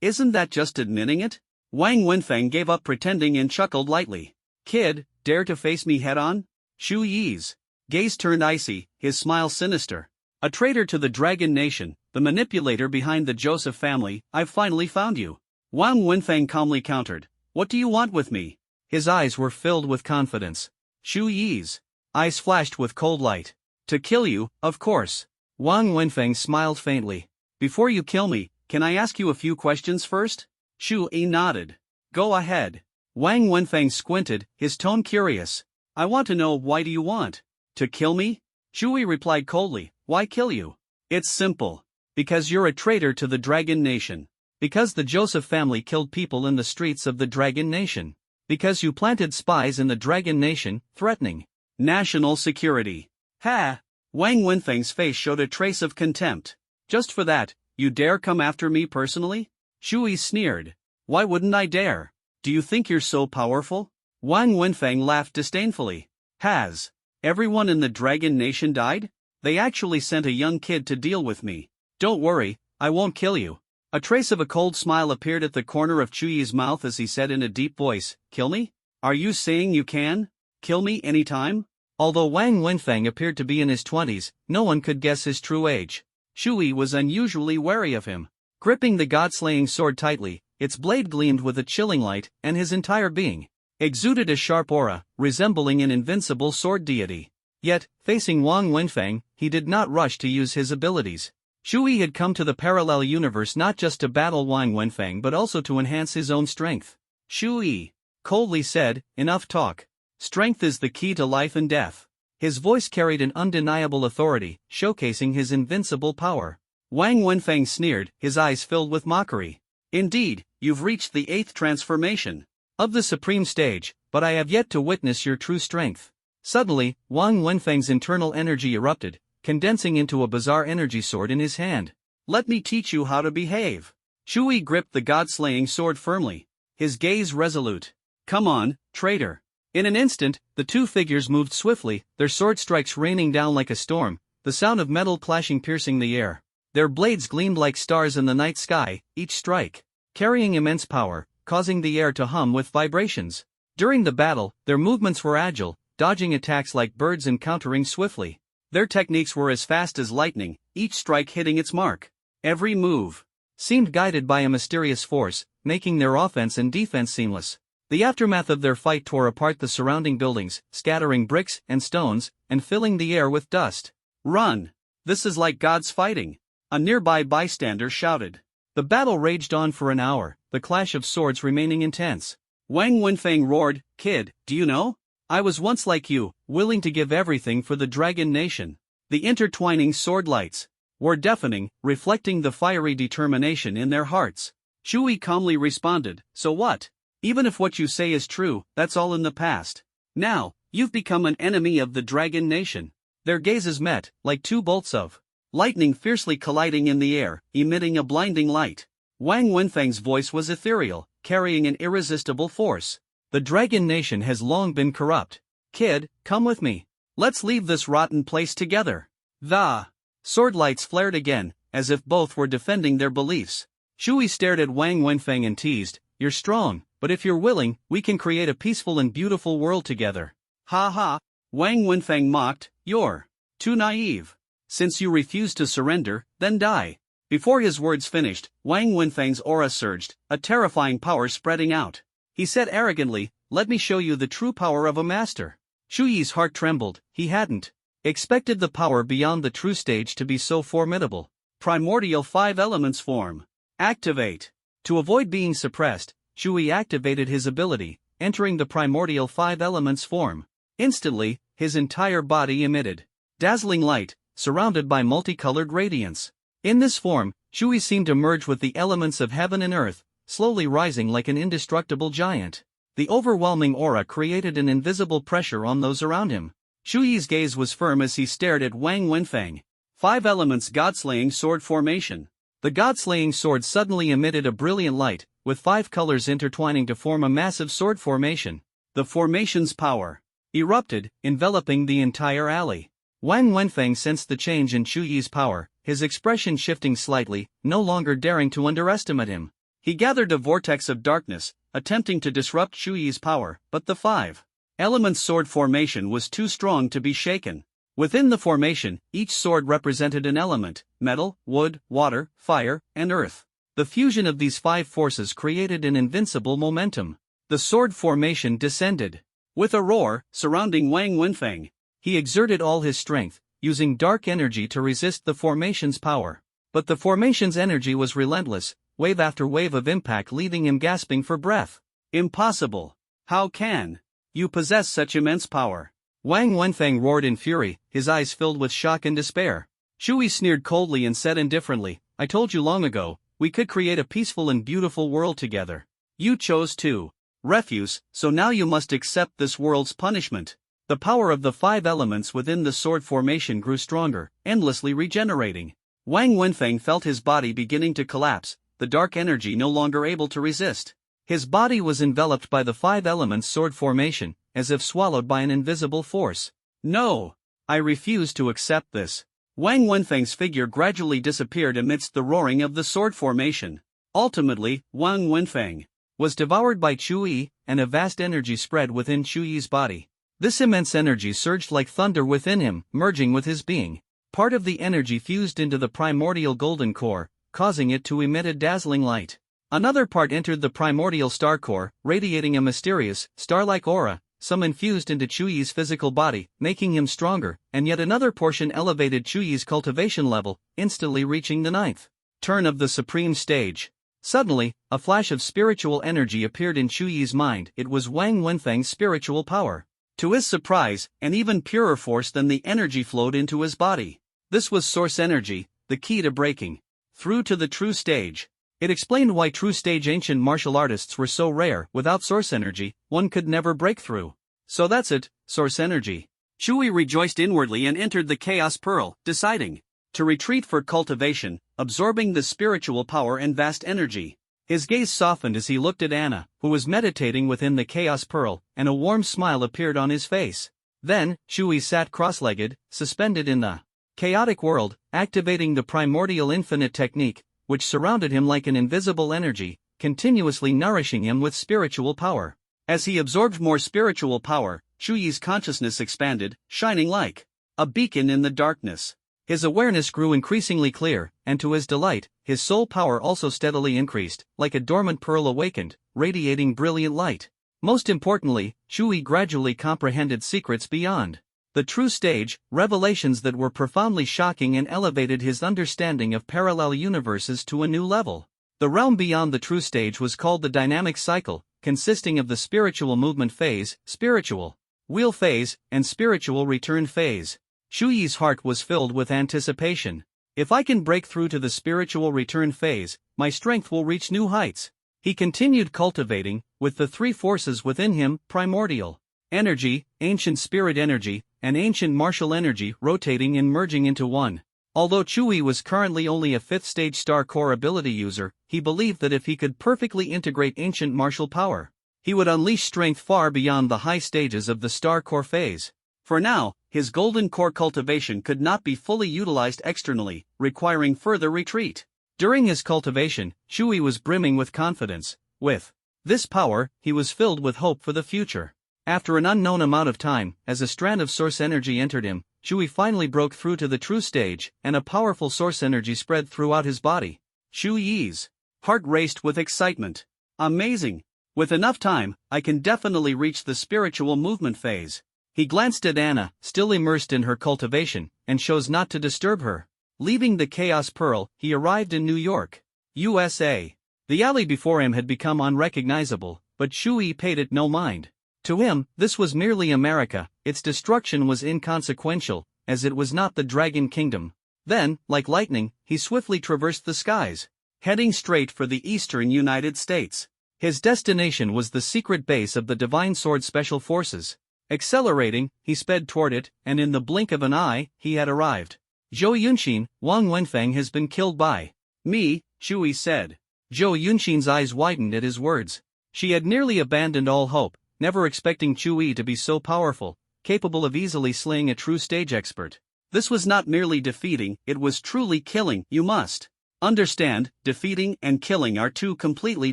Isn't that just admitting it?" Wang Wenfeng gave up pretending and chuckled lightly. "Kid, dare to face me head-on?" Shui's gaze turned icy, his smile sinister. "A traitor to the Dragon Nation, the manipulator behind the Joseph family, I've finally found you." Wang Wenfeng calmly countered, "What do you want with me?" His eyes were filled with confidence. Shui's eyes flashed with cold light. "To kill you, of course." Wang Wenfeng smiled faintly. "Before you kill me, can I ask you a few questions first?" Shui nodded. "Go ahead." Wang Wenfeng squinted, his tone curious. "I want to know, why do you want to kill me?" Shui replied coldly, "Why kill you? It's simple. Because you're a traitor to the Dragon Nation. Because the Joseph family killed people in the streets of the Dragon Nation. Because you planted spies in the Dragon Nation, threatening national security." Ha! Wang Wenfeng's face showed a trace of contempt. "Just for that, you dare come after me personally?" Shui sneered. "Why wouldn't I dare? Do you think you're so powerful?" Wang Wenfeng laughed disdainfully. "Has everyone in the Dragon Nation died? They actually sent a young kid to deal with me. Don't worry, I won't kill you." A trace of a cold smile appeared at the corner of Chuyi's mouth as he said in a deep voice, "Kill me? Are you saying you can kill me anytime?" Although Wang Wenfeng appeared to be in his 20s, no one could guess his true age. Shui was unusually wary of him. Gripping the god-slaying sword tightly, its blade gleamed with a chilling light, and his entire being exuded a sharp aura, resembling an invincible sword deity. Yet, facing Wang Wenfeng, he did not rush to use his abilities. Shui had come to the parallel universe not just to battle Wang Wenfeng but also to enhance his own strength. Shui coldly said, "Enough talk. Strength is the key to life and death." His voice carried an undeniable authority, showcasing his invincible power. Wang Wenfeng sneered, his eyes filled with mockery. "Indeed, you've reached the 8th transformation of the supreme stage, but I have yet to witness your true strength." Suddenly, Wang Wenfeng's internal energy erupted, condensing into a bizarre energy sword in his hand. "Let me teach you how to behave." Shui gripped the god-slaying sword firmly, his gaze resolute. "Come on, traitor." In an instant, the two figures moved swiftly, their sword strikes raining down like a storm, the sound of metal clashing piercing the air. Their blades gleamed like stars in the night sky, each strike carrying immense power, causing the air to hum with vibrations. During the battle, their movements were agile, dodging attacks like birds and countering swiftly. Their techniques were as fast as lightning, each strike hitting its mark. Every move seemed guided by a mysterious force, making their offense and defense seamless. The aftermath of their fight tore apart the surrounding buildings, scattering bricks and stones, and filling the air with dust. "Run!" This is like gods fighting. A nearby bystander shouted. The battle raged on for an hour, the clash of swords remaining intense. Wang Wenfeng roared, "Kid, do you know? I was once like you, willing to give everything for the Dragon Nation." The intertwining sword lights were deafening, reflecting the fiery determination in their hearts. Shui calmly responded, "So what? Even if what you say is true, that's all in the past. Now, you've become an enemy of the Dragon Nation." Their gazes met, like two bolts of lightning fiercely colliding in the air, emitting a blinding light. Wang Wenfeng's voice was ethereal, carrying an irresistible force. "The Dragon Nation has long been corrupt. Kid, come with me. Let's leave this rotten place together." The sword lights flared again, as if both were defending their beliefs. Shui stared at Wang Wenfeng and teased, "You're strong, but if you're willing, we can create a peaceful and beautiful world together." "Ha ha," Wang Wenfeng mocked, "you're too naive. Since you refuse to surrender, then die." Before his words finished, Wang Wenfeng's aura surged, a terrifying power spreading out. He said arrogantly, "Let me show you the true power of a master." Shuyi's heart trembled. He hadn't expected the power beyond the true stage to be so formidable. Primordial 5 elements form. Activate. To avoid being suppressed, Shui activated his ability, entering the primordial 5 elements form. Instantly, his entire body emitted dazzling light, surrounded by multicolored radiance. In this form, Shui seemed to merge with the elements of heaven and earth, slowly rising like an indestructible giant. The overwhelming aura created an invisible pressure on those around him. Shuyi's gaze was firm as he stared at Wang Wenfeng. 5 elements God-slaying sword formation. The God-slaying sword suddenly emitted a brilliant light, with 5 colors intertwining to form a massive sword formation. The formation's power erupted, enveloping the entire alley. Wang Wenfeng sensed the change in Shuyi's power, his expression shifting slightly, no longer daring to underestimate him. He gathered a vortex of darkness, attempting to disrupt Shuyi's power, but the 5 elements sword formation was too strong to be shaken. Within the formation, each sword represented an element: metal, wood, water, fire, and earth. The fusion of these 5 forces created an invincible momentum. The sword formation descended with a roar, surrounding Wang Wenfeng. He exerted all his strength, using dark energy to resist the formation's power. But the formation's energy was relentless, wave after wave of impact leaving him gasping for breath. "Impossible! How can you possess such immense power?" Wang Wenfeng roared in fury, his eyes filled with shock and despair. Shui sneered coldly and said indifferently, "I told you long ago, we could create a peaceful and beautiful world together. You chose to refuse, so now you must accept this world's punishment." The power of the 5 elements within the sword formation grew stronger, endlessly regenerating. Wang Wenfeng felt his body beginning to collapse, the dark energy no longer able to resist. His body was enveloped by the 5 elements sword formation, as if swallowed by an invisible force. "No! I refuse to accept this." Wang Wenfeng's figure gradually disappeared amidst the roaring of the sword formation. Ultimately, Wang Wenfeng was devoured by Shui, and a vast energy spread within Shuyi's body. This immense energy surged like thunder within him, merging with his being. Part of the energy fused into the primordial golden core, causing it to emit a dazzling light. Another part entered the primordial star core, radiating a mysterious, star-like aura. Some infused into Chuyi's physical body, making him stronger, and yet another portion elevated Chuyi's cultivation level, instantly reaching the 9th turn of the supreme stage. Suddenly, a flash of spiritual energy appeared in Chuyi's mind. It was Wang Wenfeng's spiritual power. To his surprise, an even purer force than the energy flowed into his body. This was source energy, the key to breaking through to the true stage. It explained why true stage ancient martial artists were so rare. Without source energy, one could never break through. So that's it, source energy. Shui rejoiced inwardly and entered the Chaos Pearl, deciding to retreat for cultivation, absorbing the spiritual power and vast energy. His gaze softened as he looked at Anna, who was meditating within the Chaos Pearl, and a warm smile appeared on his face. Then, Shui sat cross-legged, suspended in the chaotic world, activating the primordial infinite technique, which surrounded him like an invisible energy, continuously nourishing him with spiritual power. As he absorbed more spiritual power, Shuyi's consciousness expanded, shining like a beacon in the darkness. His awareness grew increasingly clear, and to his delight, his soul power also steadily increased, like a dormant pearl awakened, radiating brilliant light. Most importantly, Shui gradually comprehended secrets beyond The True Stage, revelations that were profoundly shocking and elevated his understanding of parallel universes to a new level. The realm beyond the True Stage was called the Dynamic Cycle, consisting of the Spiritual Movement Phase, Spiritual Wheel Phase, and Spiritual Return Phase. Shu Yi's heart was filled with anticipation. If I can break through to the Spiritual Return Phase, my strength will reach new heights. He continued cultivating, with the three forces within him, primordial energy, ancient spirit energy, and ancient martial energy rotating and merging into one. Although Chui was currently only a 5th stage Star Core ability user, he believed that if he could perfectly integrate ancient martial power, he would unleash strength far beyond the high stages of the Star Core phase. For now, his Golden Core cultivation could not be fully utilized externally, requiring further retreat. During his cultivation, Chui was brimming with confidence. With this power, he was filled with hope for the future. After an unknown amount of time, as a strand of source energy entered him, Chui finally broke through to the True Stage, and a powerful source energy spread throughout his body. Shu Yi's heart raced with excitement. Amazing! With enough time, I can definitely reach the Spiritual Movement Phase. He glanced at Anna, still immersed in her cultivation, and chose not to disturb her. Leaving the Chaos Pearl, he arrived in New York, USA. The alley before him had become unrecognizable, but Shui paid it no mind. To him, this was merely America. Its destruction was inconsequential, as it was not the Dragon Kingdom. Then, like lightning, he swiftly traversed the skies, heading straight for the eastern United States. His destination was the secret base of the Divine Sword Special Forces. Accelerating, he sped toward it, and in the blink of an eye, he had arrived. Zhou Yunxin, Wang Wenfeng has been killed by me, Shui said. Zhou Yunxin's eyes widened at his words. She had nearly abandoned all hope, never expecting Chui to be so powerful, capable of easily slaying a true stage expert. This was not merely defeating, it was truly killing. You must understand, defeating and killing are two completely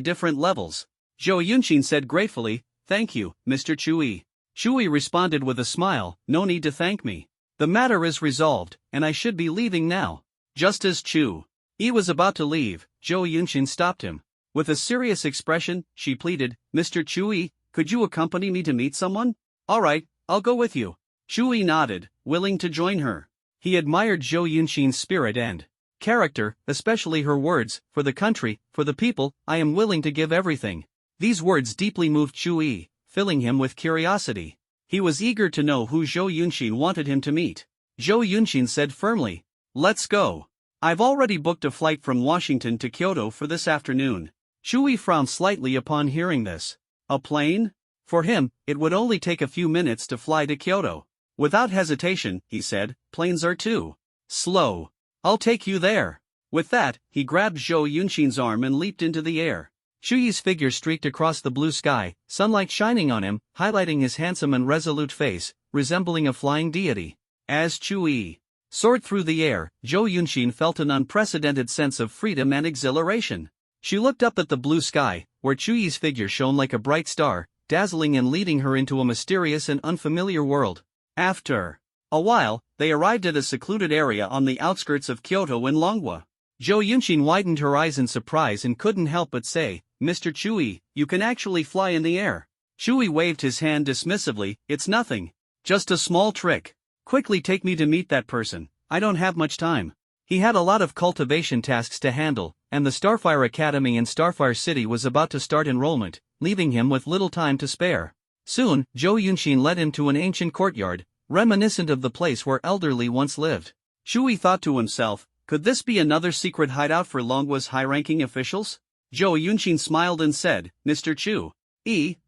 different levels. Zhou Yunxin said gratefully, "Thank you, Mr. Chui." Chui responded with a smile, "No need to thank me. The matter is resolved, and I should be leaving now." Just as Chui was about to leave, Zhou Yunxin stopped him. With a serious expression, she pleaded, "Mr. Chui, could you accompany me to meet someone?" "All right, I'll go with you." Chui nodded, willing to join her. He admired Zhou Yunxin's spirit and character, especially her words, "For the country, for the people, I am willing to give everything." These words deeply moved Chui, filling him with curiosity. He was eager to know who Zhou Yunxin wanted him to meet. Zhou Yunxin said firmly, "Let's go. I've already booked a flight from Washington to Kyoto for this afternoon." Chui frowned slightly upon hearing this. A plane? For him, it would only take a few minutes to fly to Kyoto. Without hesitation, he said, "Planes are too slow. I'll take you there." With that, he grabbed Zhou Yunxin's arm and leaped into the air. Chuyi's figure streaked across the blue sky, sunlight shining on him, highlighting his handsome and resolute face, resembling a flying deity. As Chuyi soared through the air, Zhou Yunxin felt an unprecedented sense of freedom and exhilaration. She looked up at the blue sky, where Chuyi's figure shone like a bright star, dazzling and leading her into a mysterious and unfamiliar world. After a while, they arrived at a secluded area on the outskirts of Kyoto in Longwa. Zhou Yunxin widened her eyes in surprise and couldn't help but say, "Mr. Chui, you can actually fly in the air." Chui waved his hand dismissively, "It's nothing. Just a small trick. Quickly take me to meet that person, I don't have much time." He had a lot of cultivation tasks to handle, and the Starfire Academy in Starfire City was about to start enrollment, leaving him with little time to spare. Soon, Zhou Yunxin led him to an ancient courtyard, reminiscent of the place where Elderly once lived. Chui thought to himself, could this be another secret hideout for Longwa's high-ranking officials? Zhou Yunxin smiled and said, "Mr. Chu,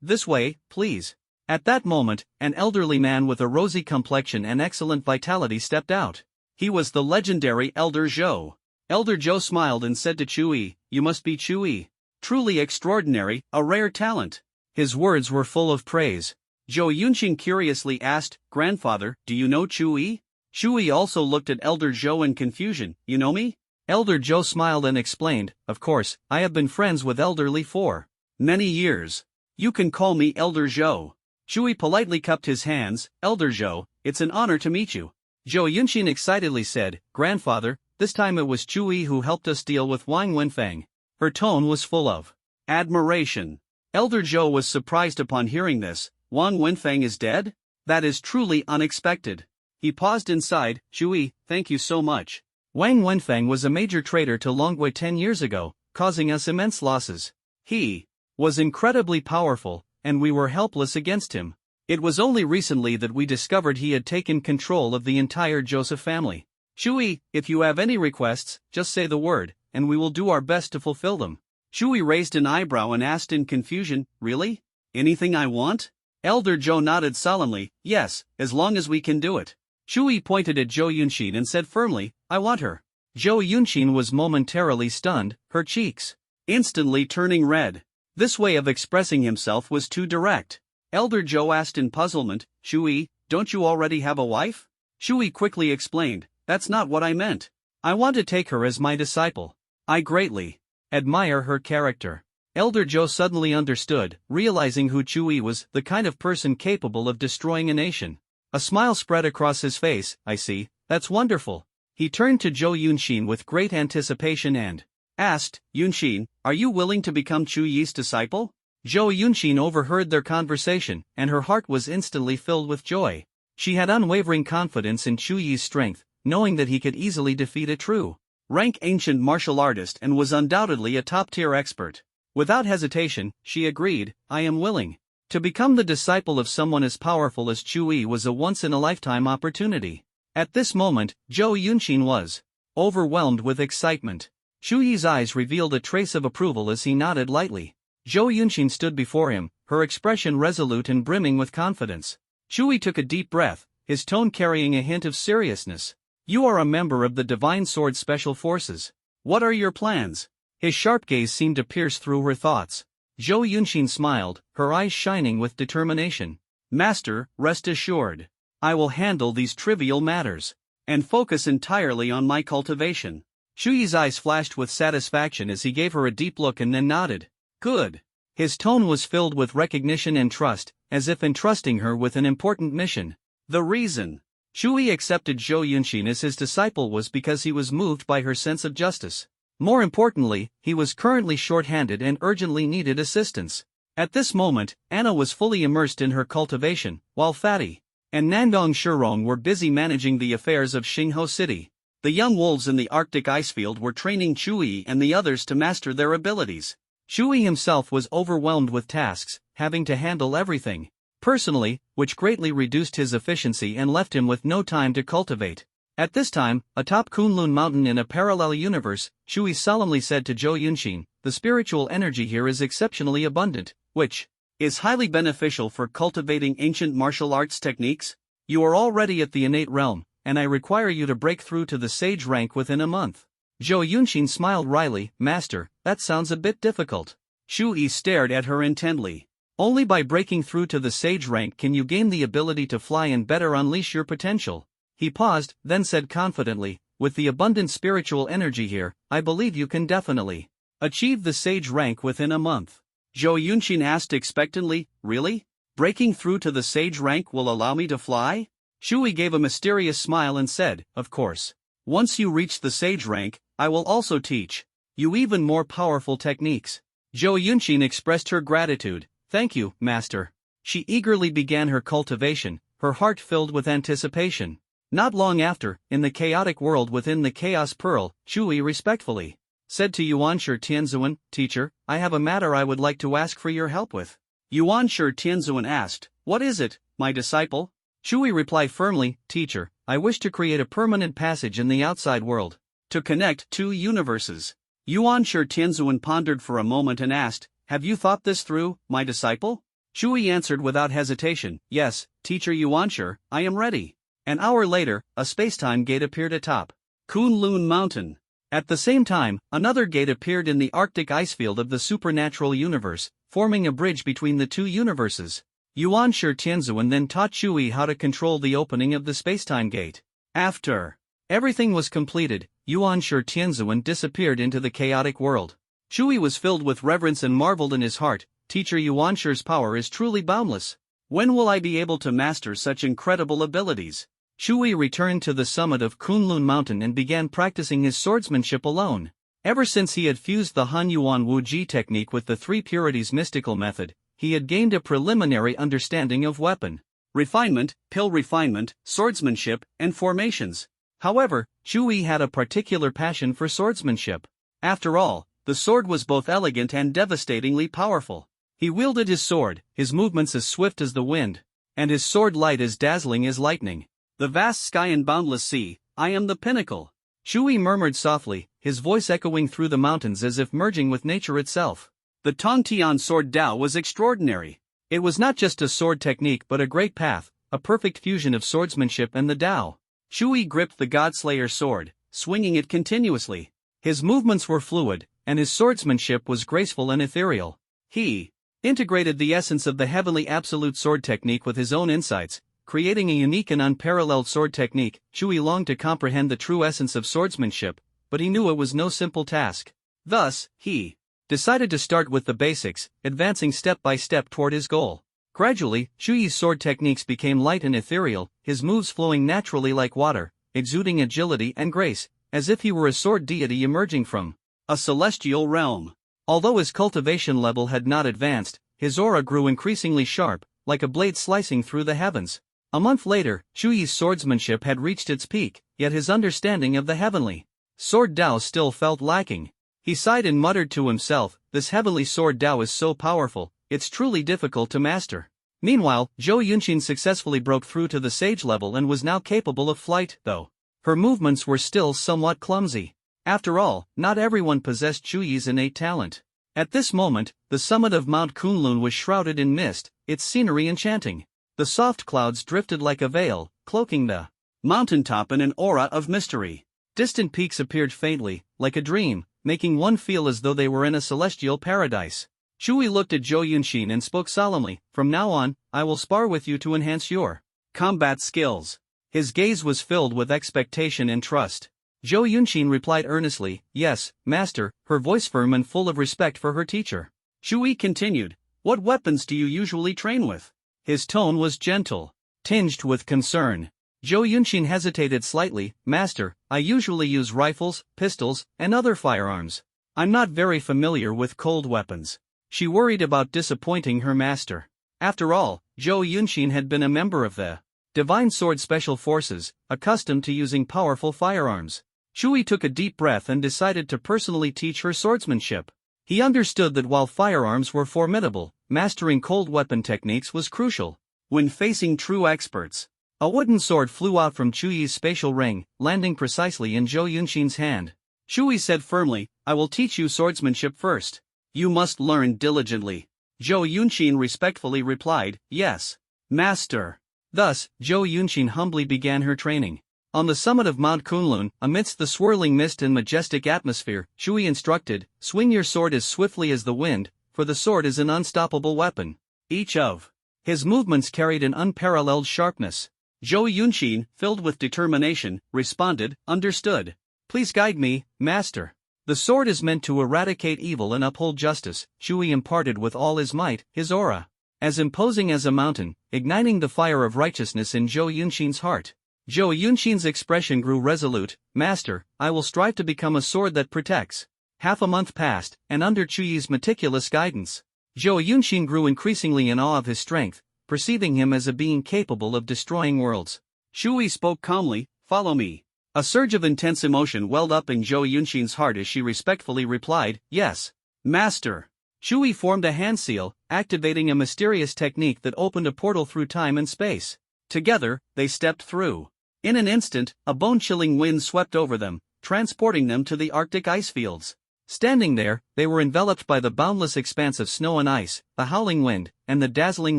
this way, please." At that moment, an elderly man with a rosy complexion and excellent vitality stepped out. He was the legendary Elder Zhou. Elder Zhou smiled and said to Chui, "You must be Chui. Truly extraordinary, a rare talent." His words were full of praise. Zhou Yunxin curiously asked, "Grandfather, do you know Chui?" Chui also looked at Elder Zhou in confusion, "You know me?" Elder Zhou smiled and explained, "Of course, I have been friends with Elderly for many years. You can call me Elder Zhou." Chui politely cupped his hands, "Elder Zhou, it's an honor to meet you." Zhou Yunxin excitedly said, "Grandfather, this time it was Chui who helped us deal with Wang Wenfeng." Her tone was full of admiration. Elder Zhou was surprised upon hearing this. "Wang Wenfeng is dead?" That is truly unexpected. He paused inside. Shui, thank you so much. Wang Wenfeng was a major trader to Longwei 10 years ago, causing us immense losses. He was incredibly powerful, and we were helpless against him. It was only recently that we discovered he had taken control of the entire Joseph family. Shui, if you have any requests, just say the word, and we will do our best to fulfill them. Shui raised an eyebrow and asked in confusion, really? Anything I want? Elder Zhou nodded solemnly, yes, as long as we can do it. Shui pointed at Zhou Yunxin and said firmly, I want her. Zhou Yunxin was momentarily stunned, her cheeks instantly turning red. This way of expressing himself was too direct. Elder Zhou asked in puzzlement, Shui, don't you already have a wife? Shui quickly explained, that's not what I meant. I want to take her as my disciple. I greatly admire her character. Elder Zhou suddenly understood, realizing who Shui was, the kind of person capable of destroying a nation. A smile spread across his face. I see, that's wonderful. He turned to Zhou Yunxin with great anticipation and asked, Yunxin, are you willing to become Chu Yi's disciple? Zhou Yunxin overheard their conversation, and her heart was instantly filled with joy. She had unwavering confidence in Chu Yi's strength, knowing that he could easily defeat a true-rank ancient martial artist and was undoubtedly a top-tier expert. Without hesitation, she agreed, I am willing. To become the disciple of someone as powerful as Chu Yi was a once-in-a-lifetime opportunity. At this moment, Zhou Yunxin was overwhelmed with excitement. Chu Yi's eyes revealed a trace of approval as he nodded lightly. Zhou Yunxin stood before him, her expression resolute and brimming with confidence. Chu Yi took a deep breath, his tone carrying a hint of seriousness. You are a member of the Divine Sword Special Forces. What are your plans? His sharp gaze seemed to pierce through her thoughts. Zhou Yunxin smiled, her eyes shining with determination. Master, rest assured. I will handle these trivial matters and focus entirely on my cultivation. Chu Yi's eyes flashed with satisfaction as he gave her a deep look and then nodded. Good. His tone was filled with recognition and trust, as if entrusting her with an important mission. The reason Chu Yi accepted Zhou Yunxin as his disciple was because he was moved by her sense of justice. More importantly, he was currently short-handed and urgently needed assistance. At this moment, Anna was fully immersed in her cultivation, while Fatty and Nandong Shurong were busy managing the affairs of Xingho City. The young wolves in the Arctic icefield were training Chu Yi and the others to master their abilities. Chu Yi himself was overwhelmed with tasks, having to handle everything personally, which greatly reduced his efficiency and left him with no time to cultivate. At this time, atop Kunlun Mountain in a parallel universe, Chu Yi solemnly said to Zhou Yunxin, the spiritual energy here is exceptionally abundant, which is highly beneficial for cultivating ancient martial arts techniques. You are already at the innate realm, and I require you to break through to the sage rank within a month. Zhou Yunxin smiled wryly, Master, that sounds a bit difficult. Chu Yi stared at her intently. Only by breaking through to the sage rank can you gain the ability to fly and better unleash your potential. He paused, then said confidently, with the abundant spiritual energy here, I believe you can definitely achieve the sage rank within a month. Zhou Yunxin asked expectantly, really? Breaking through to the sage rank will allow me to fly? Chu Yi gave a mysterious smile and said, of course. Once you reach the sage rank, I will also teach you even more powerful techniques. Zhou Yunxin expressed her gratitude. Thank you, Master. She eagerly began her cultivation, her heart filled with anticipation. Not long after, in the chaotic world within the Chaos Pearl, Chu Yi respectfully said to Yuanshi Tianzuan, Teacher, I have a matter I would like to ask for your help with. Yuanshi Tianzuan asked, What is it, my disciple? Chu Yi replied firmly, Teacher, I wish to create a permanent passage in the outside world to connect two universes. Yuanshi Tianzuan pondered for a moment and asked, Have you thought this through, my disciple? Chu Yi answered without hesitation, Yes, Teacher Yuanshi, I am ready. An hour later, a spacetime gate appeared atop Kunlun Mountain. At the same time, another gate appeared in the Arctic icefield of the supernatural universe, forming a bridge between the two universes. Yuanshi Tianzuan then taught Chu Yi how to control the opening of the spacetime gate. After everything was completed, Yuanshi Tianzuan disappeared into the chaotic world. Chu Yi was filled with reverence and marveled in his heart, Teacher Yuanshi's power is truly boundless. When will I be able to master such incredible abilities? Chu Yi returned to the summit of Kunlun Mountain and began practicing his swordsmanship alone. Ever since he had fused the Han Yuan Wu Ji technique with the Three Purities mystical method, he had gained a preliminary understanding of weapon refinement, pill refinement, swordsmanship, and formations. However, Chui had a particular passion for swordsmanship. After all, the sword was both elegant and devastatingly powerful. He wielded his sword, his movements as swift as the wind, and his sword light as dazzling as lightning. The vast sky and boundless sea, I am the pinnacle. Chui murmured softly, his voice echoing through the mountains as if merging with nature itself. The Tongtian sword Dao was extraordinary. It was not just a sword technique but a great path, a perfect fusion of swordsmanship and the Dao. Chui gripped the Godslayer sword, swinging it continuously. His movements were fluid, and his swordsmanship was graceful and ethereal. He integrated the essence of the heavenly absolute sword technique with his own insights, creating a unique and unparalleled sword technique. Chui longed to comprehend the true essence of swordsmanship, but he knew it was no simple task. Thus, he decided to start with the basics, advancing step by step toward his goal. Gradually, Chui's sword techniques became light and ethereal, his moves flowing naturally like water, exuding agility and grace, as if he were a sword deity emerging from a celestial realm. Although his cultivation level had not advanced, his aura grew increasingly sharp, like a blade slicing through the heavens. A month later, Chui's swordsmanship had reached its peak, yet his understanding of the heavenly sword Dao still felt lacking. He sighed and muttered to himself, this heavenly sword Dao is so powerful, it's truly difficult to master. Meanwhile, Zhou Yunqin successfully broke through to the sage level and was now capable of flight, though her movements were still somewhat clumsy. After all, not everyone possessed Chui's innate talent. At this moment, the summit of Mount Kunlun was shrouded in mist, its scenery enchanting. The soft clouds drifted like a veil, cloaking the mountaintop in an aura of mystery. Distant peaks appeared faintly, like a dream, making one feel as though they were in a celestial paradise. Chui looked at Zhou Yunqin and spoke solemnly, from now on, I will spar with you to enhance your combat skills. His gaze was filled with expectation and trust. Zhou Yunqin replied earnestly, yes, master, her voice firm and full of respect for her teacher. Chui continued, what weapons do you usually train with? His tone was gentle, tinged with concern. Zhou Yunqin hesitated slightly, master, I usually use rifles, pistols, and other firearms. I'm not very familiar with cold weapons. She worried about disappointing her master. After all, Zhou Yunqin had been a member of the Divine Sword Special Forces, accustomed to using powerful firearms. Chui took a deep breath and decided to personally teach her swordsmanship. He understood that while firearms were formidable, mastering cold weapon techniques was crucial. When facing true experts, a wooden sword flew out from Chui's spatial ring, landing precisely in Zhou Yunqin's hand. Chui said firmly, I will teach you swordsmanship first. You must learn diligently. Zhou Yunqin respectfully replied, yes, master. Thus, Zhou Yunqin humbly began her training. On the summit of Mount Kunlun, amidst the swirling mist and majestic atmosphere, Chui instructed, swing your sword as swiftly as the wind, for the sword is an unstoppable weapon. Each of his movements carried an unparalleled sharpness. Zhou Yunqin, filled with determination, responded, understood. Please guide me, master. The sword is meant to eradicate evil and uphold justice, Chui imparted with all his might, his aura as imposing as a mountain, igniting the fire of righteousness in Zhou Yunqin's heart. Zhou Yunqin's expression grew resolute, master, I will strive to become a sword that protects. Half a month passed, and under Chui's meticulous guidance, Zhou Yunqin grew increasingly in awe of his strength, perceiving him as a being capable of destroying worlds. Chui spoke calmly, follow me. A surge of intense emotion welled up in Zhou Yunqin's heart as she respectfully replied, yes, master. Chui formed a hand seal, activating a mysterious technique that opened a portal through time and space. Together, they stepped through. In an instant, a bone-chilling wind swept over them, transporting them to the Arctic ice fields. Standing there, they were enveloped by the boundless expanse of snow and ice, the howling wind, and the dazzling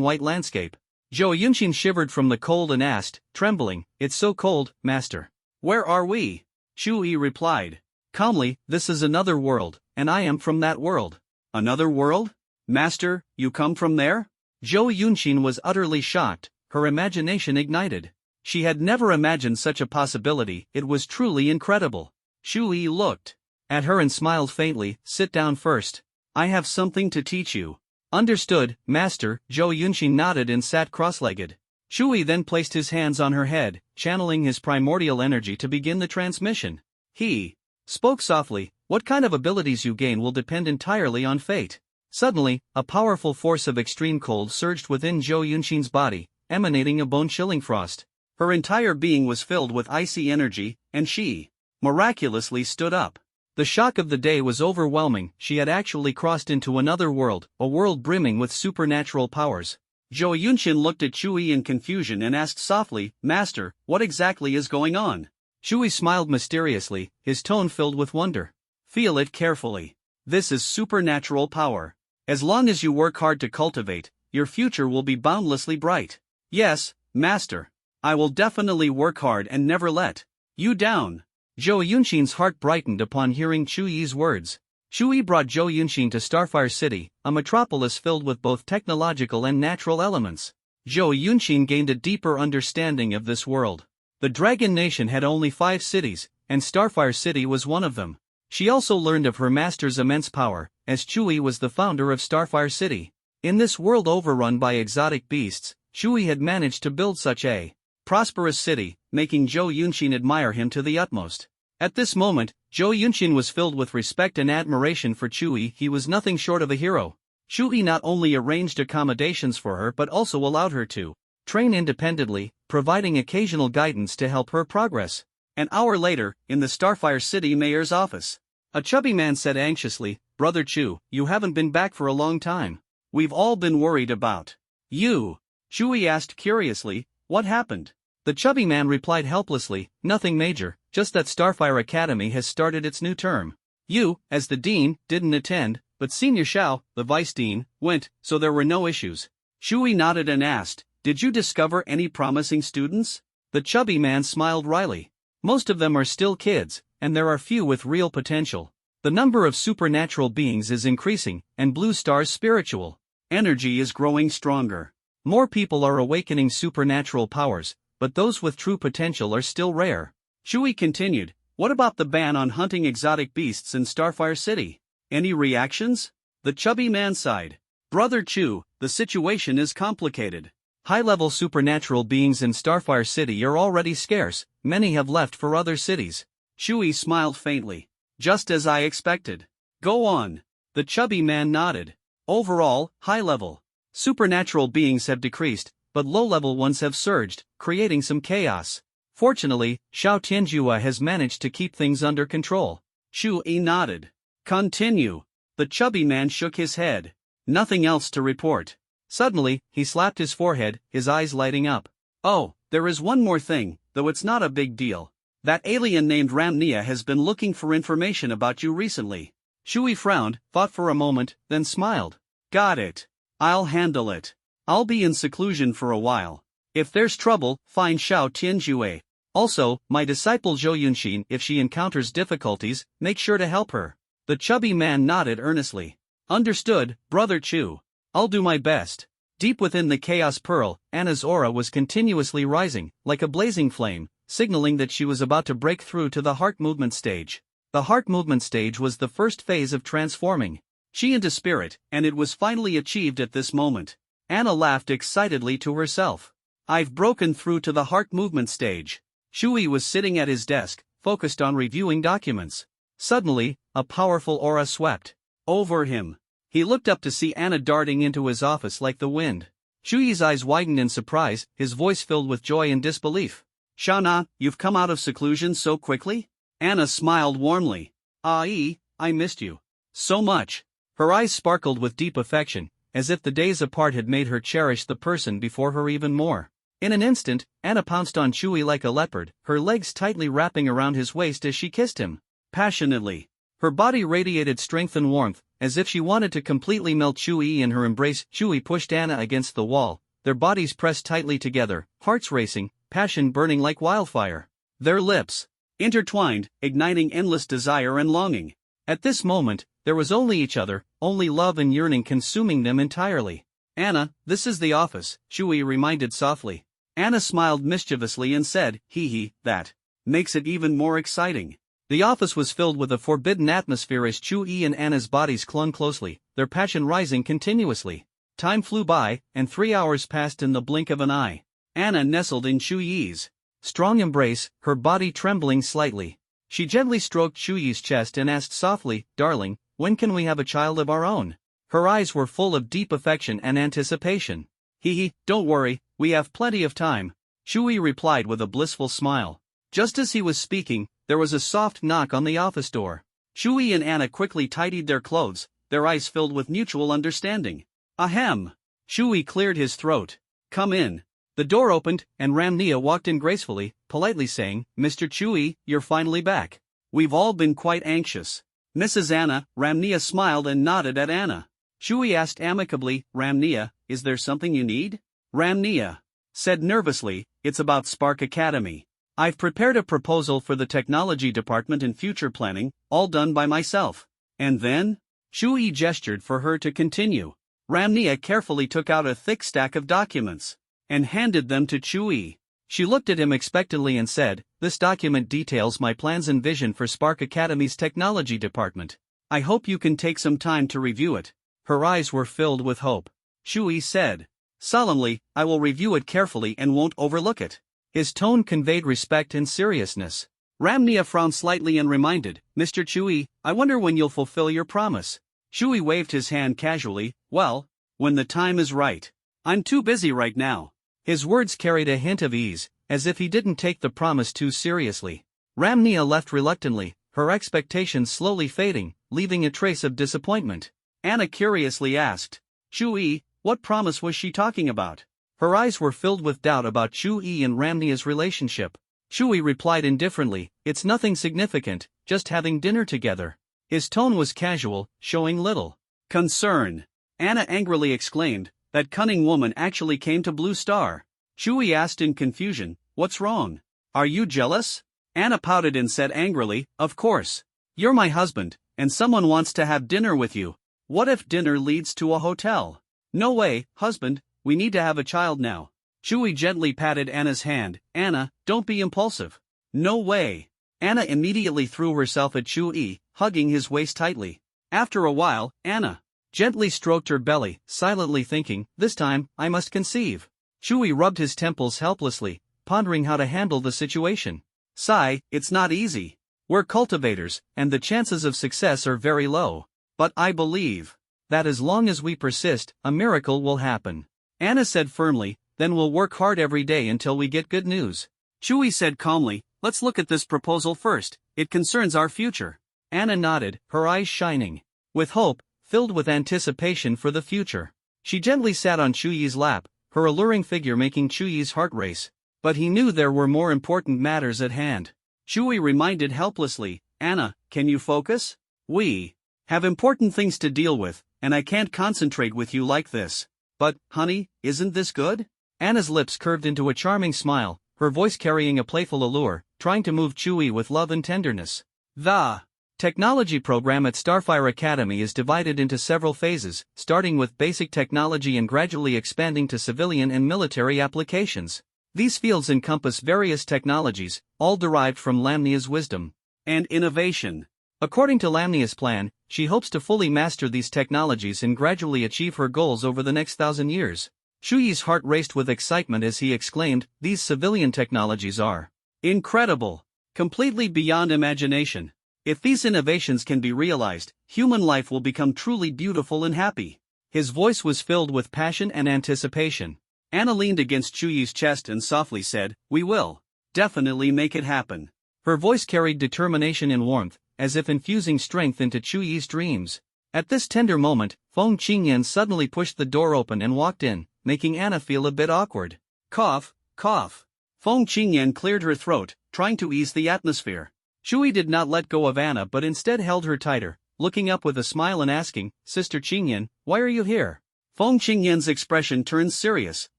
white landscape. Zhou Yunqin shivered from the cold and asked, trembling, it's so cold, master. Where are we? Chui replied calmly, this is another world, and I am from that world. Another world? Master, you come from there? Zhou Yunqin was utterly shocked, her imagination ignited. She had never imagined such a possibility, it was truly incredible. Chui looked at her and smiled faintly, sit down first. I have something to teach you. Understood, master, Zhou Yunqin nodded and sat cross-legged. Chui then placed his hands on her head, channeling his primordial energy to begin the transmission. He spoke softly, what kind of abilities you gain will depend entirely on fate. Suddenly, a powerful force of extreme cold surged within Zhou Yunqin's body, emanating a bone-chilling frost. Her entire being was filled with icy energy, and she miraculously stood up. The shock of the day was overwhelming. She had actually crossed into another world, a world brimming with supernatural powers. Zhou Yunxin looked at Chui in confusion and asked softly, "Master, what exactly is going on?" Chui smiled mysteriously, his tone filled with wonder. "Feel it carefully. This is supernatural power. As long as you work hard to cultivate, your future will be boundlessly bright." "Yes, Master. I will definitely work hard and never let you down." Zhou Yunxin's heart brightened upon hearing Chuyi's words. Chui brought Zhou Yunxin to Starfire City, a metropolis filled with both technological and natural elements. Zhou Yunxin gained a deeper understanding of this world. The Dragon Nation had only 5 cities, and Starfire City was one of them. She also learned of her master's immense power, as Chui was the founder of Starfire City. In this world overrun by exotic beasts, Chui had managed to build such a prosperous city, making Zhou Yunxin admire him to the utmost. At this moment, Zhou Yunxin was filled with respect and admiration for Chui. He was nothing short of a hero. Chui not only arranged accommodations for her but also allowed her to train independently, providing occasional guidance to help her progress. An hour later, in the Starfire City mayor's office, a chubby man said anxiously, "Brother Chu, you haven't been back for a long time. We've all been worried about you." Chui asked curiously, "What happened?" The chubby man replied helplessly, "Nothing major, just that Starfire Academy has started its new term. You, as the dean, didn't attend, but Senior Xiao, the vice dean, went, so there were no issues." Chui nodded and asked, "Did you discover any promising students?" The chubby man smiled wryly. "Most of them are still kids, and there are few with real potential. The number of supernatural beings is increasing, and Blue Star's spiritual energy is growing stronger. More people are awakening supernatural powers, but those with true potential are still rare." Chui continued, "What about the ban on hunting exotic beasts in Starfire City? Any reactions?" The chubby man sighed. "Brother Chu, the situation is complicated. High-level supernatural beings in Starfire City are already scarce, many have left for other cities." Chui smiled faintly. "Just as I expected. Go on." The chubby man nodded. "Overall, high-level supernatural beings have decreased, but low-level ones have surged, creating some chaos. Fortunately, Xiao Tianjua has managed to keep things under control." Chui nodded. "Continue." The chubby man shook his head. "Nothing else to report." Suddenly, he slapped his forehead, his eyes lighting up. "Oh, there is one more thing, though it's not a big deal. That alien named Ramnia has been looking for information about you recently." Chui frowned, thought for a moment, then smiled. "Got it. I'll handle it. I'll be in seclusion for a while. If there's trouble, find Xiao Tianjue. Also, my disciple Zhou Yunxin, if she encounters difficulties, make sure to help her." The chubby man nodded earnestly. "Understood, Brother Chu. I'll do my best." Deep within the Chaos Pearl, Anna's aura was continuously rising, like a blazing flame, signaling that she was about to break through to the heart movement stage. The heart movement stage was the first phase of transforming Qi into spirit, and it was finally achieved at this moment. Anna laughed excitedly to herself. "I've broken through to the heart movement stage." Chui was sitting at his desk, focused on reviewing documents. Suddenly, a powerful aura swept over him. He looked up to see Anna darting into his office like the wind. Chuyi's eyes widened in surprise, his voice filled with joy and disbelief. "Shauna, you've come out of seclusion so quickly?" Anna smiled warmly. "I missed you so much." Her eyes sparkled with deep affection, as if the days apart had made her cherish the person before her even more. In an instant, Anna pounced on Chui like a leopard, her legs tightly wrapping around his waist as she kissed him passionately. Her body radiated strength and warmth, as if she wanted to completely melt Chui in her embrace. Chui pushed Anna against the wall, their bodies pressed tightly together, hearts racing, passion burning like wildfire. Their lips intertwined, igniting endless desire and longing. At this moment, there was only each other, only love and yearning consuming them entirely. "Anna, this is the office," Chui reminded softly. Anna smiled mischievously and said, "Hee, that makes it even more exciting." The office was filled with a forbidden atmosphere as Chui and Anna's bodies clung closely, their passion rising continuously. Time flew by, and 3 hours passed in the blink of an eye. Anna nestled in Chuyi's strong embrace, her body trembling slightly. She gently stroked Chuyi's chest and asked softly, "Darling, when can we have a child of our own?" Her eyes were full of deep affection and anticipation. Hee, don't worry, we have plenty of time, Shui replied with a blissful smile. Just as he was speaking, there was a soft knock on the office door. Shui and Anna quickly tidied their clothes, their eyes filled with mutual understanding. Ahem! Shui cleared his throat. Come in. The door opened, and Ramnia walked in gracefully, politely saying, Mr. Chui, you're finally back. We've all been quite anxious. Mrs. Anna, Ramnia smiled and nodded at Anna. Shui asked amicably, Ramnia, is there something you need? Ramnia said nervously, it's about Spark Academy. I've prepared a proposal for the technology department and future planning, all done by myself. And then? Shui gestured for her to continue. Ramnia carefully took out a thick stack of documents and handed them to Chui. She looked at him expectantly and said, this document details my plans and vision for Spark Academy's technology department. I hope you can take some time to review it. Her eyes were filled with hope. Shui said, solemnly, I will review it carefully and won't overlook it. His tone conveyed respect and seriousness. Ramnia frowned slightly and reminded, Mr. Chui, I wonder when you'll fulfill your promise. Shui waved his hand casually, well, when the time is right. I'm too busy right now. His words carried a hint of ease, as if he didn't take the promise too seriously. Ramnia left reluctantly, her expectations slowly fading, leaving a trace of disappointment. Anna curiously asked, Chui, what promise was she talking about? Her eyes were filled with doubt about Chui and Ramnia's relationship. Chui replied indifferently, it's nothing significant, just having dinner together. His tone was casual, showing little concern. Anna angrily exclaimed, that cunning woman actually came to Blue Star. Chui asked in confusion, what's wrong? Are you jealous? Anna pouted and said angrily, of course. You're my husband, and someone wants to have dinner with you. What if dinner leads to a hotel? No way, husband, we need to have a child now. Chui gently patted Anna's hand, Anna, don't be impulsive. No way. Anna immediately threw herself at Chui, hugging his waist tightly. After a while, Anna gently stroked her belly, silently thinking, this time, I must conceive. Chui rubbed his temples helplessly, pondering how to handle the situation. Sigh, it's not easy. We're cultivators, and the chances of success are very low. But I believe that as long as we persist, a miracle will happen. Anna said firmly, then we'll work hard every day until we get good news. Chui said calmly, let's look at this proposal first, it concerns our future. Anna nodded, her eyes shining with hope, filled with anticipation for the future. She gently sat on Chuyi's lap, her alluring figure making Chuyi's heart race. But he knew there were more important matters at hand. Chui reminded helplessly, Anna, can you focus? We have important things to deal with, and I can't concentrate with you like this. But, honey, isn't this good? Anna's lips curved into a charming smile, her voice carrying a playful allure, trying to move Chui with love and tenderness. The technology program at Starfire Academy is divided into several phases, starting with basic technology and gradually expanding to civilian and military applications. These fields encompass various technologies, all derived from Lamnia's wisdom and innovation. According to Lamnia's plan, she hopes to fully master these technologies and gradually achieve her goals over the next 1,000 years. Chuyi's heart raced with excitement as he exclaimed, these civilian technologies are incredible, completely beyond imagination. If these innovations can be realized, human life will become truly beautiful and happy. His voice was filled with passion and anticipation. Anna leaned against Chuyi's chest and softly said, we will definitely make it happen. Her voice carried determination and warmth, as if infusing strength into Chuyi's dreams. At this tender moment, Feng Qingyan suddenly pushed the door open and walked in, making Anna feel a bit awkward. Cough, cough. Feng Qingyan cleared her throat, trying to ease the atmosphere. Chui did not let go of Anna but instead held her tighter, looking up with a smile and asking, Sister Qingyan, why are you here? Feng Qingyan's expression turned serious,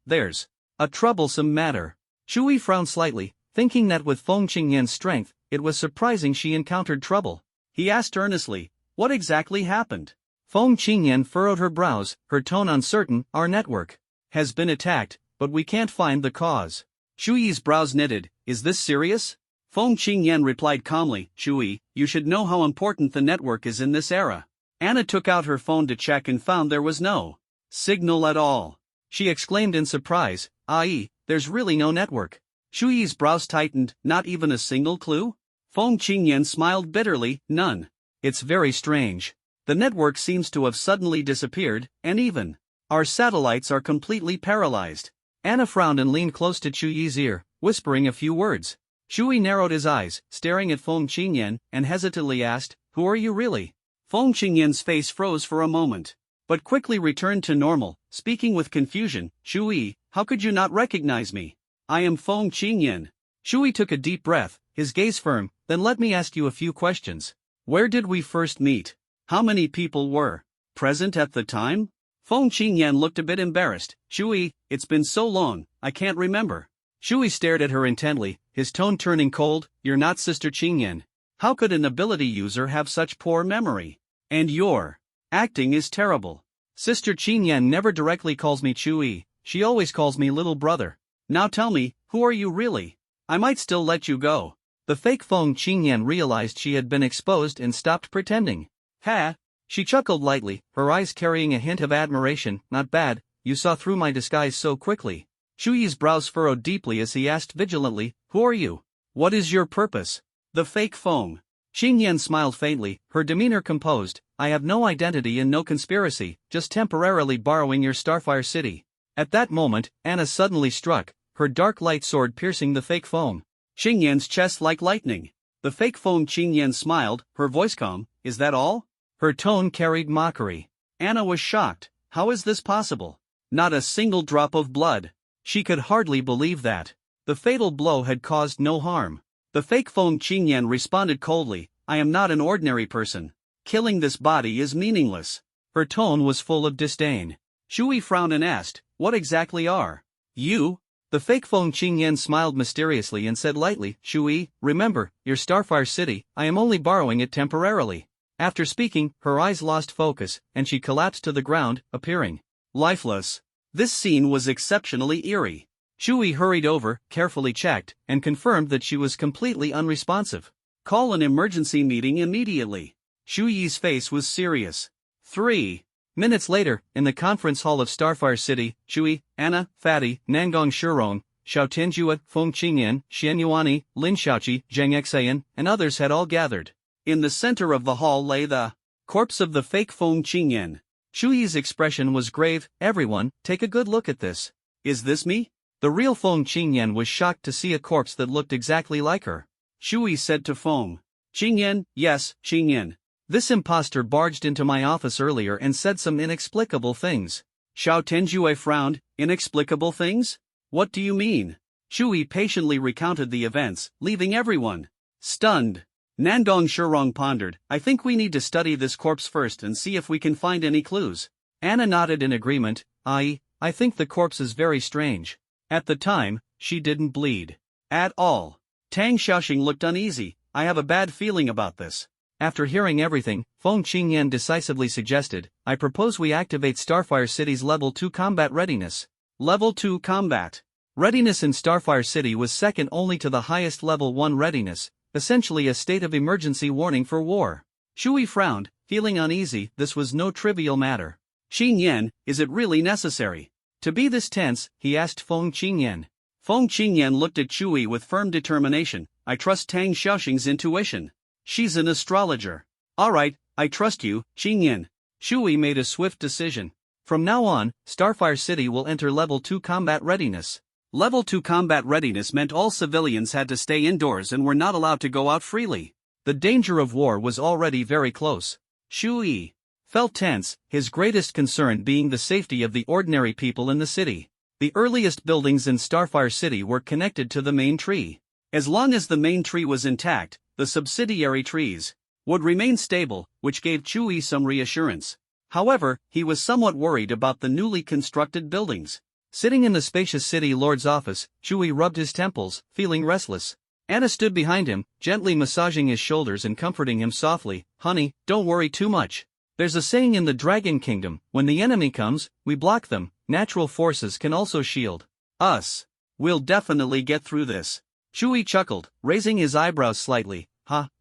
there's a troublesome matter. Chui frowned slightly, thinking that with Feng Qingyan's strength, it was surprising she encountered trouble. He asked earnestly, what exactly happened? Feng Qingyan furrowed her brows, her tone uncertain, our network has been attacked, but we can't find the cause. Chuyi's brows knitted, is this serious? Feng Qingyan replied calmly, Chui, you should know how important the network is in this era. Anna took out her phone to check and found there was no signal at all. She exclaimed in surprise, i.e., there's really no network. Chuyi's brows tightened, not even a single clue? Feng Qingyan smiled bitterly, none. It's very strange. The network seems to have suddenly disappeared, and even Our satellites are completely paralyzed. Anna frowned and leaned close to Chu Yi's ear, whispering a few words. Chu Yi narrowed his eyes, staring at Feng Qingyan, and hesitantly asked, "Who are you really?" Feng Qingyan's face froze for a moment, but quickly returned to normal, speaking with confusion. "Chu Yi, how could you not recognize me? I am Feng Qingyan." Chu Yi took a deep breath, his gaze firm. "Then let me ask you a few questions. Where did we first meet? How many people were present at the time?" Feng Qingyan looked a bit embarrassed. "Chu Yi, it's been so long, I can't remember." Chu Yi stared at her intently, his tone turning cold. "You're not Sister Qingyan. How could an ability user have such poor memory? And your acting is terrible. Sister Qingyan never directly calls me Chu Yi, she always calls me little brother. Now tell me, who are you really? I might still let you go." The fake Feng Qingyan realized she had been exposed and stopped pretending. "Ha!" She chuckled lightly, her eyes carrying a hint of admiration. "Not bad, you saw through my disguise so quickly." Chu Yi's brows furrowed deeply as he asked vigilantly, "Who are you? What is your purpose?" The fake Feng Qingyan smiled faintly, her demeanor composed. "I have no identity and no conspiracy, just temporarily borrowing your Starfire City." At that moment, Anna suddenly struck, her dark light sword piercing the fake Feng Qingyan's chest like lightning. The fake Feng Qingyan smiled, her voice calm. "Is that all?" Her tone carried mockery. Anna was shocked. How is this possible? Not a single drop of blood. She could hardly believe that. The fatal blow had caused no harm. The fake Feng Qingyan responded coldly, "I am not an ordinary person. Killing this body is meaningless." Her tone was full of disdain. Chu Yi frowned and asked, "What exactly are you?" The fake Feng Qingyan smiled mysteriously and said lightly, "Chu Yi, remember, your Starfire City, I am only borrowing it temporarily." After speaking, her eyes lost focus, and she collapsed to the ground, appearing lifeless. This scene was exceptionally eerie. Chu Yi hurried over, carefully checked, and confirmed that she was completely unresponsive. "Call an emergency meeting immediately." Chu Yi's face was serious. 3 minutes later, in the conference hall of Starfire City, Chu Yi, Anna, Fatty, Nangong Shirong, Xiao Tianjue, Feng Qingyan, Xian Yuani, Lin Xiaoqi, Zheng Exayan, and others had all gathered. In the center of the hall lay the corpse of the fake Feng Qingyan. Chu Yi's expression was grave. "Everyone, take a good look at this. Is this me?" The real Feng Qingyan was shocked to see a corpse that looked exactly like her. Chu Yi said to Feng Qingyan, "Yes, Qingyan. This imposter barged into my office earlier and said some inexplicable things." Xiao Tianjue frowned. "Inexplicable things? What do you mean?" Chu Yi patiently recounted the events, leaving everyone stunned. Nandong Shurong pondered, "I think we need to study this corpse first and see if we can find any clues." Anna nodded in agreement. I think the corpse is very strange. At the time, she didn't bleed at all." Tang Xiaoxing looked uneasy. "I have a bad feeling about this." After hearing everything, Feng Qingyan decisively suggested, "I propose we activate Starfire City's Level 2 combat readiness." Level 2 combat readiness in Starfire City was second only to the highest Level 1 readiness, essentially a state of emergency warning for war. Chu Yi frowned, feeling uneasy. This was no trivial matter. "Qingyan, is it really necessary to be this tense?" he asked Feng Qingyan. Feng Qingyan looked at Chu Yi with firm determination. "I trust Tang Xiaoxing's intuition. She's an astrologer. All right, I trust you, Qingyan." Chu Yi made a swift decision. From now on, Starfire City will enter Level 2 combat readiness. Level 2 combat readiness meant all civilians had to stay indoors and were not allowed to go out freely. The danger of war was already very close. Chu Yi felt tense, his greatest concern being the safety of the ordinary people in the city. The earliest buildings in Starfire City were connected to the main tree. As long as the main tree was intact, the subsidiary trees would remain stable, which gave Chu Yi some reassurance. However, he was somewhat worried about the newly constructed buildings. Sitting in the spacious city lord's office, Chu Yi rubbed his temples, feeling restless. Anna stood behind him, gently massaging his shoulders and comforting him softly. "Honey, don't worry too much. There's a saying in the Dragon Kingdom, when the enemy comes, we block them. Natural forces can also shield us. We'll definitely get through this." Chu Yi chuckled, raising his eyebrows slightly.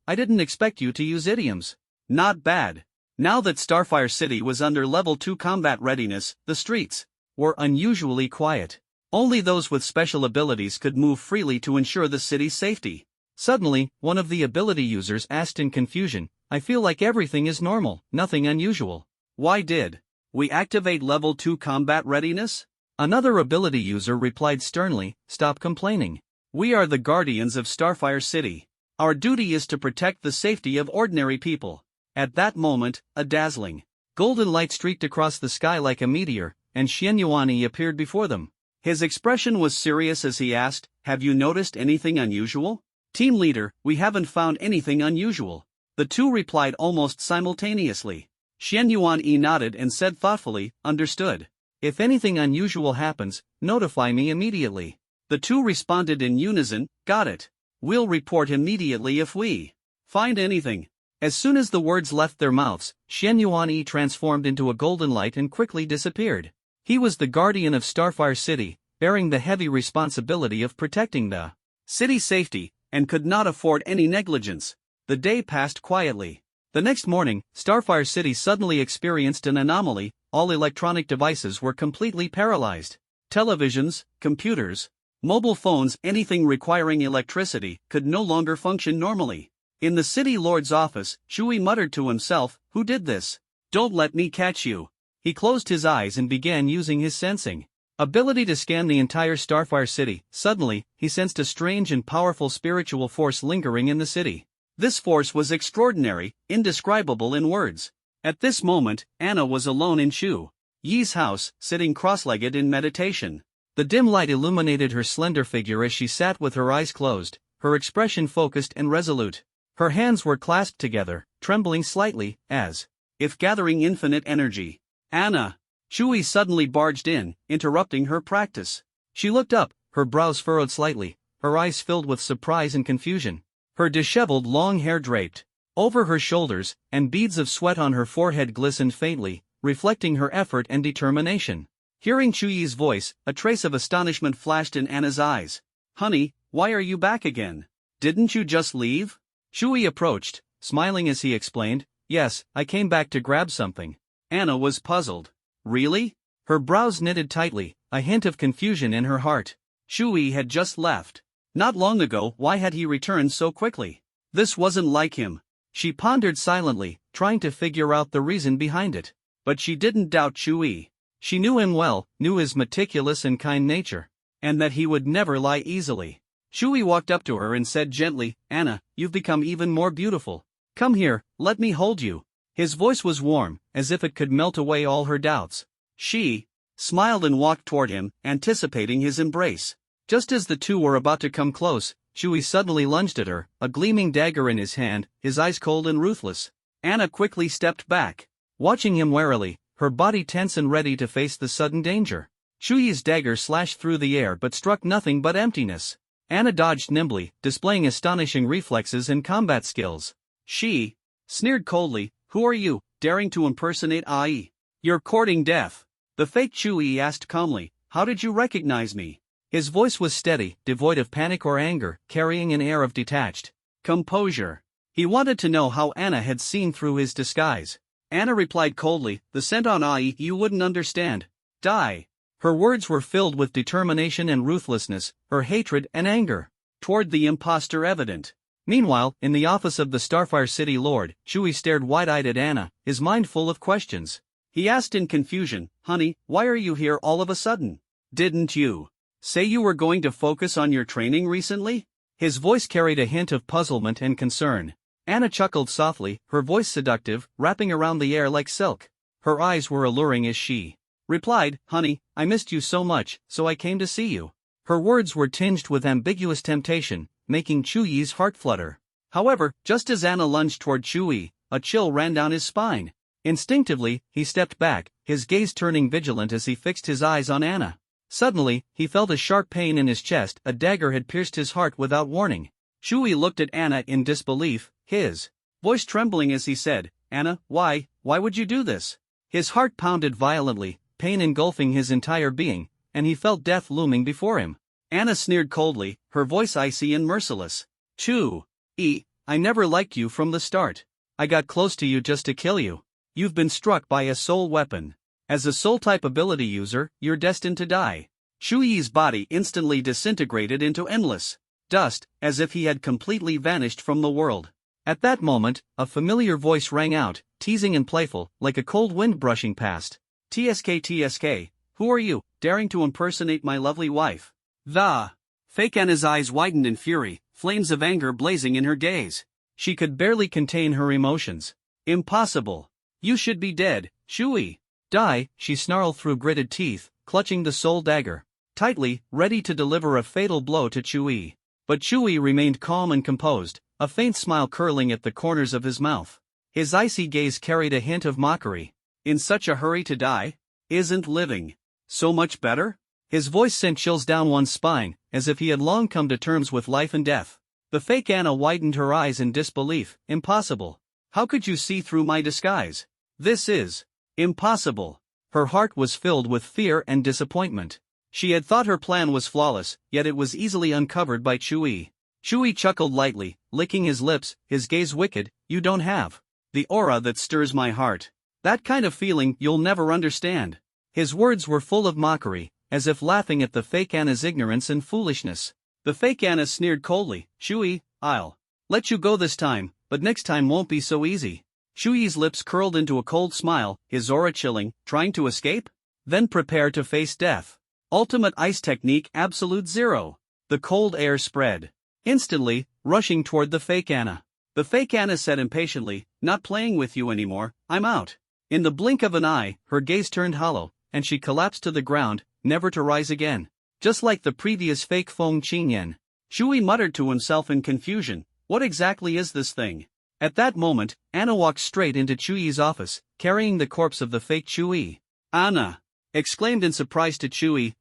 I didn't expect you to use idioms." Not bad. Now that Starfire City was under Level 2 combat readiness, the streets were unusually quiet. Only those with special abilities could move freely to ensure the city's safety. Suddenly, one of the ability users asked in confusion, "I feel like everything is normal, nothing unusual. Why did We activate Level 2 combat readiness? Another ability user replied sternly, stop complaining. We are the guardians of Starfire City. Our duty is to protect the safety of ordinary people. At that moment, a dazzling golden light streaked across the sky like a meteor, and Xianyuan appeared before them. His expression was serious as he asked, have you noticed anything unusual? Team leader, we haven't found anything unusual. The two replied almost simultaneously. Xianyuan nodded and said thoughtfully, understood. If anything unusual happens, notify me immediately. The two responded in unison, got it. We'll report immediately if we find anything. As soon as the words left their mouths, Xianyuan transformed into a golden light and quickly disappeared. He was the guardian of Starfire City, bearing the heavy responsibility of protecting the city's safety, and could not afford any negligence. The day passed quietly. The next morning, Starfire City suddenly experienced an anomaly. All electronic devices were completely paralyzed. Televisions, computers, mobile phones, anything requiring electricity, could no longer function normally. In the city lord's office, Shui muttered to himself, who did this? Don't let me catch you. He closed his eyes and began using his sensing ability to scan the entire Starfire City. Suddenly, he sensed a strange and powerful spiritual force lingering in the city. This force was extraordinary, indescribable in words. At this moment, Anna was alone in Shu Yi's house, sitting cross-legged in meditation. The dim light illuminated her slender figure as she sat with her eyes closed, her expression focused and resolute. Her hands were clasped together, trembling slightly, as if gathering infinite energy. Anna! Shui suddenly barged in, interrupting her practice. She looked up, her brows furrowed slightly, her eyes filled with surprise and confusion. Her disheveled long hair draped over her shoulders, and beads of sweat on her forehead glistened faintly, reflecting her effort and determination. Hearing Chuyi's voice, a trace of astonishment flashed in Anna's eyes. Honey, why are you back again? Didn't you just leave? Shui approached, smiling as he explained, yes, I came back to grab something. Anna was puzzled. Really? Her brows knitted tightly, a hint of confusion in her heart. Shui had just left. Not long ago, why had he returned so quickly? This wasn't like him. She pondered silently, trying to figure out the reason behind it. But she didn't doubt Shui. She knew him well, knew his meticulous and kind nature, and that he would never lie easily. Shui walked up to her and said gently, Anna, you've become even more beautiful. Come here, let me hold you. His voice was warm, as if it could melt away all her doubts. She smiled and walked toward him, anticipating his embrace. Just as the two were about to come close, Shui suddenly lunged at her, a gleaming dagger in his hand, his eyes cold and ruthless. Anna quickly stepped back, watching him warily, her body tense and ready to face the sudden danger. Shui's dagger slashed through the air but struck nothing but emptiness. Anna dodged nimbly, displaying astonishing reflexes and combat skills. She sneered coldly, who are you, daring to impersonate Ai? You're courting death. The fake Shui asked calmly, how did you recognize me? His voice was steady, devoid of panic or anger, carrying an air of detached composure. He wanted to know how Anna had seen through his disguise. Anna replied coldly, the scent on Ai you wouldn't understand. Die. Her words were filled with determination and ruthlessness, her hatred and anger toward the impostor evident. Meanwhile, in the office of the Starfire City Lord, Shui stared wide-eyed at Anna, his mind full of questions. He asked in confusion, honey, why are you here all of a sudden? Didn't you say you were going to focus on your training recently? His voice carried a hint of puzzlement and concern. Anna chuckled softly, her voice seductive, wrapping around the air like silk. Her eyes were alluring as she replied, honey, I missed you so much, so I came to see you. Her words were tinged with ambiguous temptation, making Chuyi's heart flutter. However, just as Anna lunged toward Chuyi, a chill ran down his spine. Instinctively, he stepped back, his gaze turning vigilant as he fixed his eyes on Anna. Suddenly, he felt a sharp pain in his chest, a dagger had pierced his heart without warning. Shui looked at Anna in disbelief, his voice trembling as he said, Anna, why would you do this? His heart pounded violently, pain engulfing his entire being, and he felt death looming before him. Anna sneered coldly, her voice icy and merciless. I never liked you from the start. I got close to you just to kill you. You've been struck by a soul weapon. As a soul-type ability user, you're destined to die. Shuyi's body instantly disintegrated into endless dust, as if he had completely vanished from the world. At that moment, a familiar voice rang out, teasing and playful, like a cold wind brushing past. TSK, who are you, daring to impersonate my lovely wife? The fake Anna's eyes widened in fury, flames of anger blazing in her gaze. She could barely contain her emotions. Impossible. You should be dead, Shui. Die, she snarled through gritted teeth, clutching the soul dagger tightly, ready to deliver a fatal blow to Chui. But Chui remained calm and composed, a faint smile curling at the corners of his mouth. His icy gaze carried a hint of mockery. In such a hurry to die? Isn't living so much better? His voice sent chills down one's spine, as if he had long come to terms with life and death. The fake Anna widened her eyes in disbelief. Impossible. How could you see through my disguise? This is impossible. Her heart was filled with fear and disappointment. She had thought her plan was flawless, yet it was easily uncovered by Chui. Chui chuckled lightly, licking his lips, his gaze wicked. You don't have the aura that stirs my heart. That kind of feeling you'll never understand. His words were full of mockery, as if laughing at the fake Anna's ignorance and foolishness. The fake Anna sneered coldly. Chui, I'll let you go this time, but next time won't be so easy. Chui's lips curled into a cold smile, his aura chilling. Trying to escape? Then prepare to face death. Ultimate ice technique absolute zero. The cold air spread instantly, rushing toward the fake Anna. The fake Anna said impatiently, not playing with you anymore, I'm out. In the blink of an eye, her gaze turned hollow, and she collapsed to the ground, never to rise again. Just like the previous fake Feng Qingyan. Chui muttered to himself in confusion, what exactly is this thing? At that moment, Anna walked straight into Chui's office, carrying the corpse of the fake Chui. Anna exclaimed in surprise to Chui,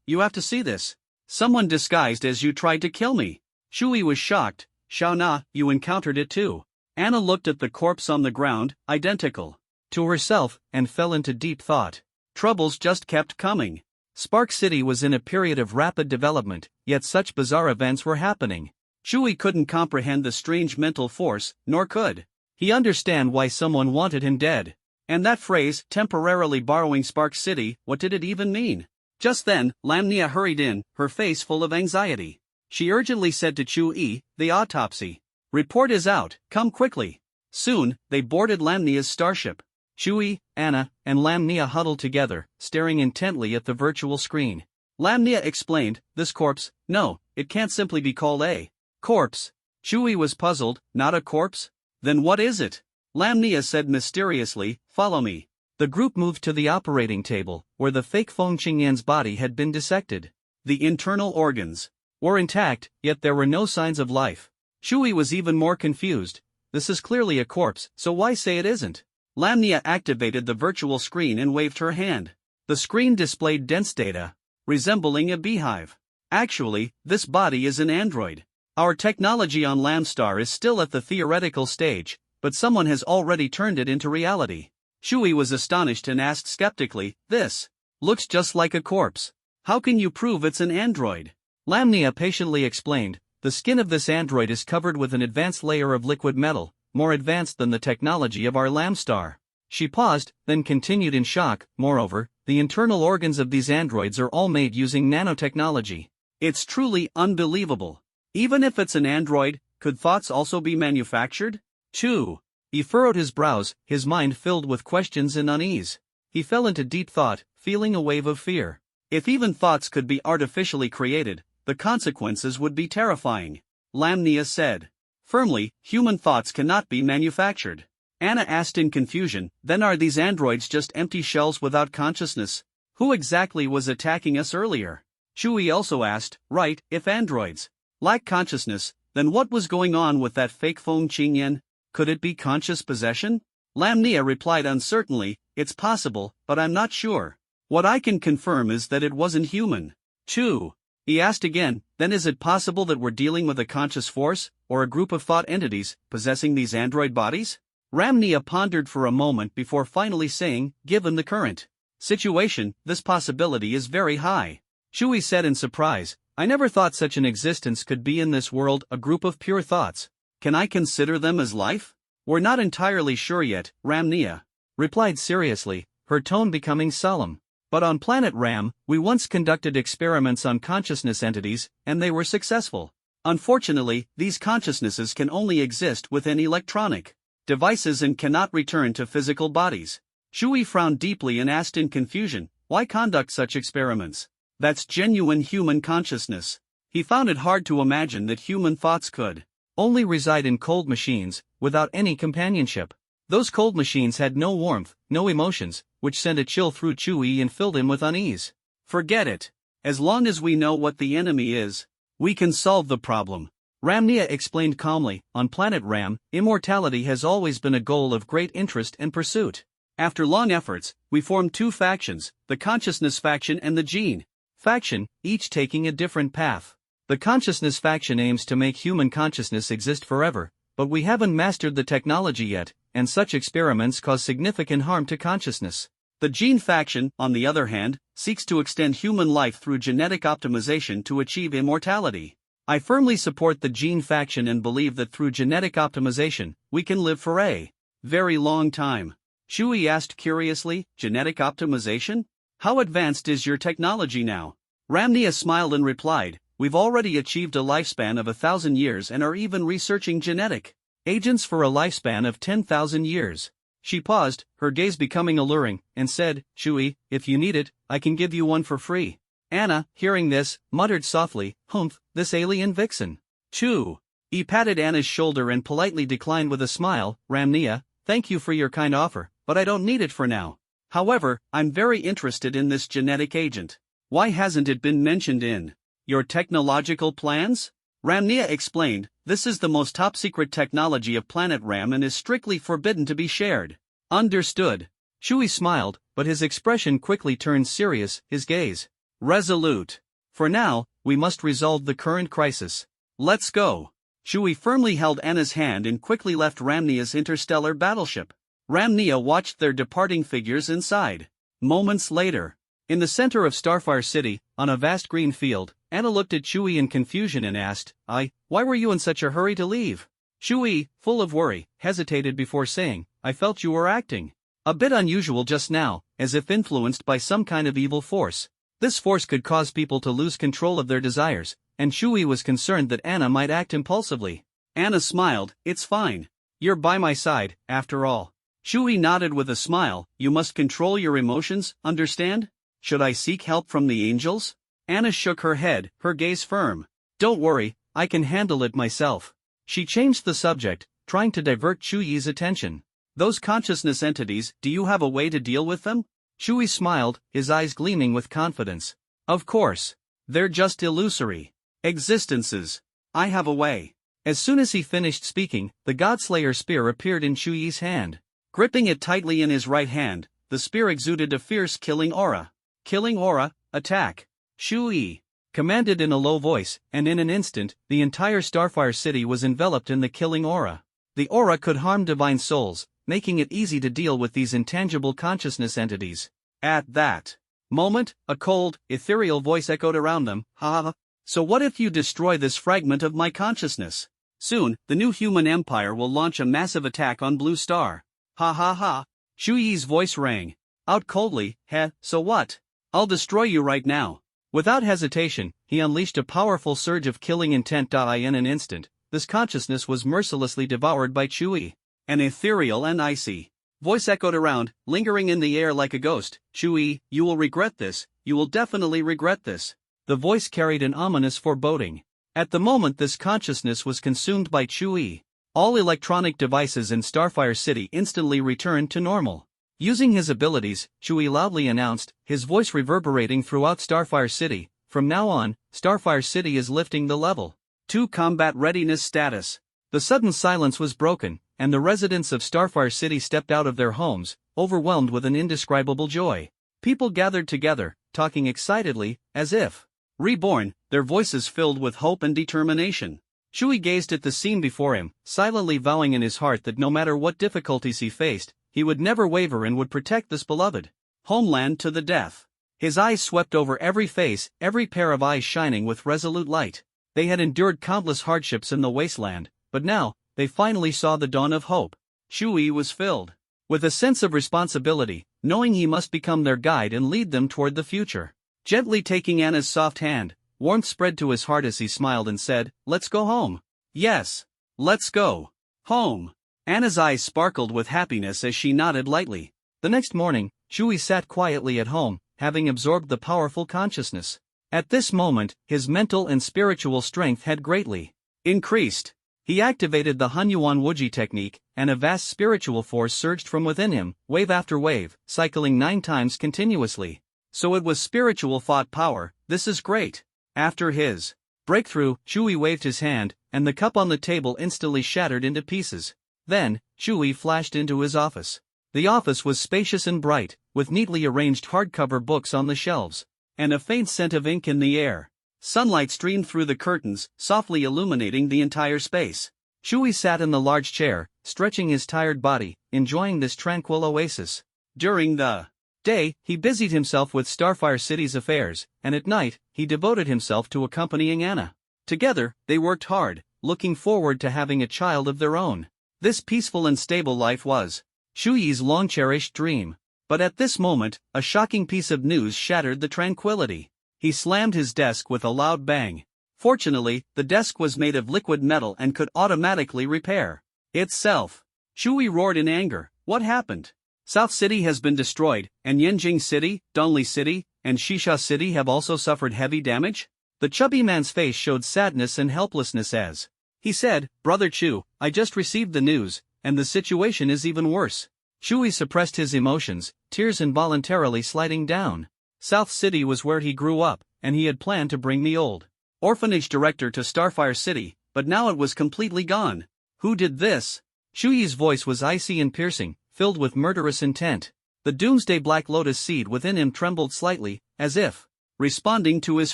you have to see this. Someone disguised as you tried to kill me. Chui was shocked. Shao Na, you encountered it too. Anna looked at the corpse on the ground, identical to herself, and fell into deep thought. Troubles just kept coming. Spark City was in a period of rapid development, yet such bizarre events were happening. Chui couldn't comprehend the strange mental force, nor could he understand why someone wanted him dead. And that phrase, temporarily borrowing Spark City, what did it even mean? Just then, Lamnia hurried in, her face full of anxiety. She urgently said to Chui, the autopsy report is out, come quickly. Soon, they boarded Lamnia's starship. Chui, Anna, and Lamnia huddled together, staring intently at the virtual screen. Lamnia explained, this corpse, no, it can't simply be called a corpse. Chui was puzzled, not a corpse? Then what is it? Lamnia said mysteriously, follow me. The group moved to the operating table, where the fake Feng Qingyan's body had been dissected. The internal organs were intact, yet there were no signs of life. Chui was even more confused. This is clearly a corpse, so why say it isn't? Lamnia activated the virtual screen and waved her hand. The screen displayed dense data, resembling a beehive. Actually, this body is an android. Our technology on Lamstar is still at the theoretical stage, but someone has already turned it into reality. Chui was astonished and asked skeptically, this looks just like a corpse. How can you prove it's an android? Lamnia patiently explained, the skin of this android is covered with an advanced layer of liquid metal, more advanced than the technology of our Lamstar. She paused, then continued in shock, moreover, the internal organs of these androids are all made using nanotechnology. It's truly unbelievable. Even if it's an android, could thoughts also be manufactured? 2. He furrowed his brows, his mind filled with questions and unease. He fell into deep thought, feeling a wave of fear. If even thoughts could be artificially created, the consequences would be terrifying. Lamnia said firmly, human thoughts cannot be manufactured. Anna asked in confusion, then are these androids just empty shells without consciousness? Who exactly was attacking us earlier? Chui also asked, right, if androids lack consciousness, then what was going on with that fake Feng Qingyan? Could it be conscious possession? Lamnia replied uncertainly, it's possible, but I'm not sure. What I can confirm is that it wasn't human. 2. He asked again, then is it possible that we're dealing with a conscious force, or a group of thought entities, possessing these android bodies? Lamnia pondered for a moment before finally saying, given the current situation, this possibility is very high. Chui said in surprise, I never thought such an existence could be in this world, a group of pure thoughts. Can I consider them as life? We're not entirely sure yet, Lamnia replied seriously, her tone becoming solemn. But on planet Ram, we once conducted experiments on consciousness entities, and they were successful. Unfortunately, these consciousnesses can only exist within electronic devices and cannot return to physical bodies. Shui frowned deeply and asked in confusion, why conduct such experiments? That's genuine human consciousness. He found it hard to imagine that human thoughts could only reside in cold machines, without any companionship. Those cold machines had no warmth, no emotions, which sent a chill through Chui and filled him with unease. Forget it. As long as we know what the enemy is, we can solve the problem. Ramnia explained calmly, on planet Ram, immortality has always been a goal of great interest and pursuit. After long efforts, we formed two factions, the Consciousness faction and the Gene faction, each taking a different path. The Consciousness faction aims to make human consciousness exist forever, but we haven't mastered the technology yet, and such experiments cause significant harm to consciousness. The Gene faction, on the other hand, seeks to extend human life through genetic optimization to achieve immortality. I firmly support the Gene faction and believe that through genetic optimization, we can live for a very long time. Shui asked curiously, genetic optimization? How advanced is your technology now? Ramnia smiled and replied, we've already achieved a lifespan of 1,000 years and are even researching genetic agents for a lifespan of 10,000 years. She paused, her gaze becoming alluring, and said, Shui, if you need it, I can give you one for free. Anna, hearing this, muttered softly, humph, this alien vixen. Choo. He patted Anna's shoulder and politely declined with a smile, Ramnia, thank you for your kind offer, but I don't need it for now. However, I'm very interested in this genetic agent. Why hasn't it been mentioned in your technological plans? Ramnia explained, this is the most top-secret technology of planet Ram and is strictly forbidden to be shared. Understood. Shui smiled, but his expression quickly turned serious, his gaze resolute. For now, we must resolve the current crisis. Let's go. Shui firmly held Anna's hand and quickly left Ramnia's interstellar battleship. Ramnia watched their departing figures inside. Moments later, in the center of Starfire City, on a vast green field, Anna looked at Shui in confusion and asked, why were you in such a hurry to leave? Shui, full of worry, hesitated before saying, I felt you were acting a bit unusual just now, as if influenced by some kind of evil force. This force could cause people to lose control of their desires, and Shui was concerned that Anna might act impulsively. Anna smiled, it's fine. You're by my side, after all. Shui nodded with a smile, you must control your emotions, understand? Should I seek help from the angels? Anna shook her head, her gaze firm. Don't worry, I can handle it myself. She changed the subject, trying to divert Shui's attention. Those consciousness entities, do you have a way to deal with them? Shui smiled, his eyes gleaming with confidence. Of course. They're just illusory existences. I have a way. As soon as he finished speaking, the Godslayer spear appeared in Shui's hand. Gripping it tightly in his right hand, the spear exuded a fierce killing aura. Killing aura, attack. Shui commanded in a low voice, and in an instant, the entire Starfire City was enveloped in the killing aura. The aura could harm divine souls, making it easy to deal with these intangible consciousness entities. At that moment, a cold, ethereal voice echoed around them, ha. So what if you destroy this fragment of my consciousness? Soon, the new human empire will launch a massive attack on Blue Star. Ha ha ha. Shui's voice rang out coldly, so what? I'll destroy you right now. Without hesitation, he unleashed a powerful surge of killing intent. In an instant, this consciousness was mercilessly devoured by Shui. An ethereal and icy voice echoed around, lingering in the air like a ghost. Shui, you will regret this, you will definitely regret this. The voice carried an ominous foreboding. At the moment this consciousness was consumed by Shui, all electronic devices in Starfire City instantly returned to normal. Using his abilities, Shui loudly announced, his voice reverberating throughout Starfire City, from now on, Starfire City is lifting the level 2 combat readiness status. The sudden silence was broken, and the residents of Starfire City stepped out of their homes, overwhelmed with an indescribable joy. People gathered together, talking excitedly, as if reborn, their voices filled with hope and determination. Shui gazed at the scene before him, silently vowing in his heart that no matter what difficulties he faced, he would never waver and would protect this beloved homeland to the death. His eyes swept over every face, every pair of eyes shining with resolute light. They had endured countless hardships in the wasteland, but now, they finally saw the dawn of hope. Shui was filled with a sense of responsibility, knowing he must become their guide and lead them toward the future. Gently taking Anna's soft hand, warmth spread to his heart as he smiled and said, let's go home. Yes. Let's go home. Anna's eyes sparkled with happiness as she nodded lightly. The next morning, Shui sat quietly at home, having absorbed the powerful consciousness. At this moment, his mental and spiritual strength had greatly increased. He activated the Hunyuan Wuji technique, and a vast spiritual force surged from within him, wave after wave, cycling 9 times continuously. So it was spiritual thought power. This is great. After his breakthrough, Shui waved his hand, and the cup on the table instantly shattered into pieces. Then, Shui flashed into his office. The office was spacious and bright, with neatly arranged hardcover books on the shelves, and a faint scent of ink in the air. Sunlight streamed through the curtains, softly illuminating the entire space. Shui sat in the large chair, stretching his tired body, enjoying this tranquil oasis. During the day, he busied himself with Starfire City's affairs, and at night, he devoted himself to accompanying Anna. Together, they worked hard, looking forward to having a child of their own. This peaceful and stable life was Shui's long-cherished dream. But at this moment, a shocking piece of news shattered the tranquility. He slammed his desk with a loud bang. Fortunately, the desk was made of liquid metal and could automatically repair itself. Shui roared in anger. What happened? South City has been destroyed, and Yanjing City, Dongli City, and Shisha City have also suffered heavy damage? The chubby man's face showed sadness and helplessness as he said, Brother Chu, I just received the news, and the situation is even worse. Shui suppressed his emotions, tears involuntarily sliding down. South City was where he grew up, and he had planned to bring the old orphanage director to Starfire City, but now it was completely gone. Who did this? Shui's voice was icy and piercing, filled with murderous intent. The doomsday Black Lotus seed within him trembled slightly, as if responding to his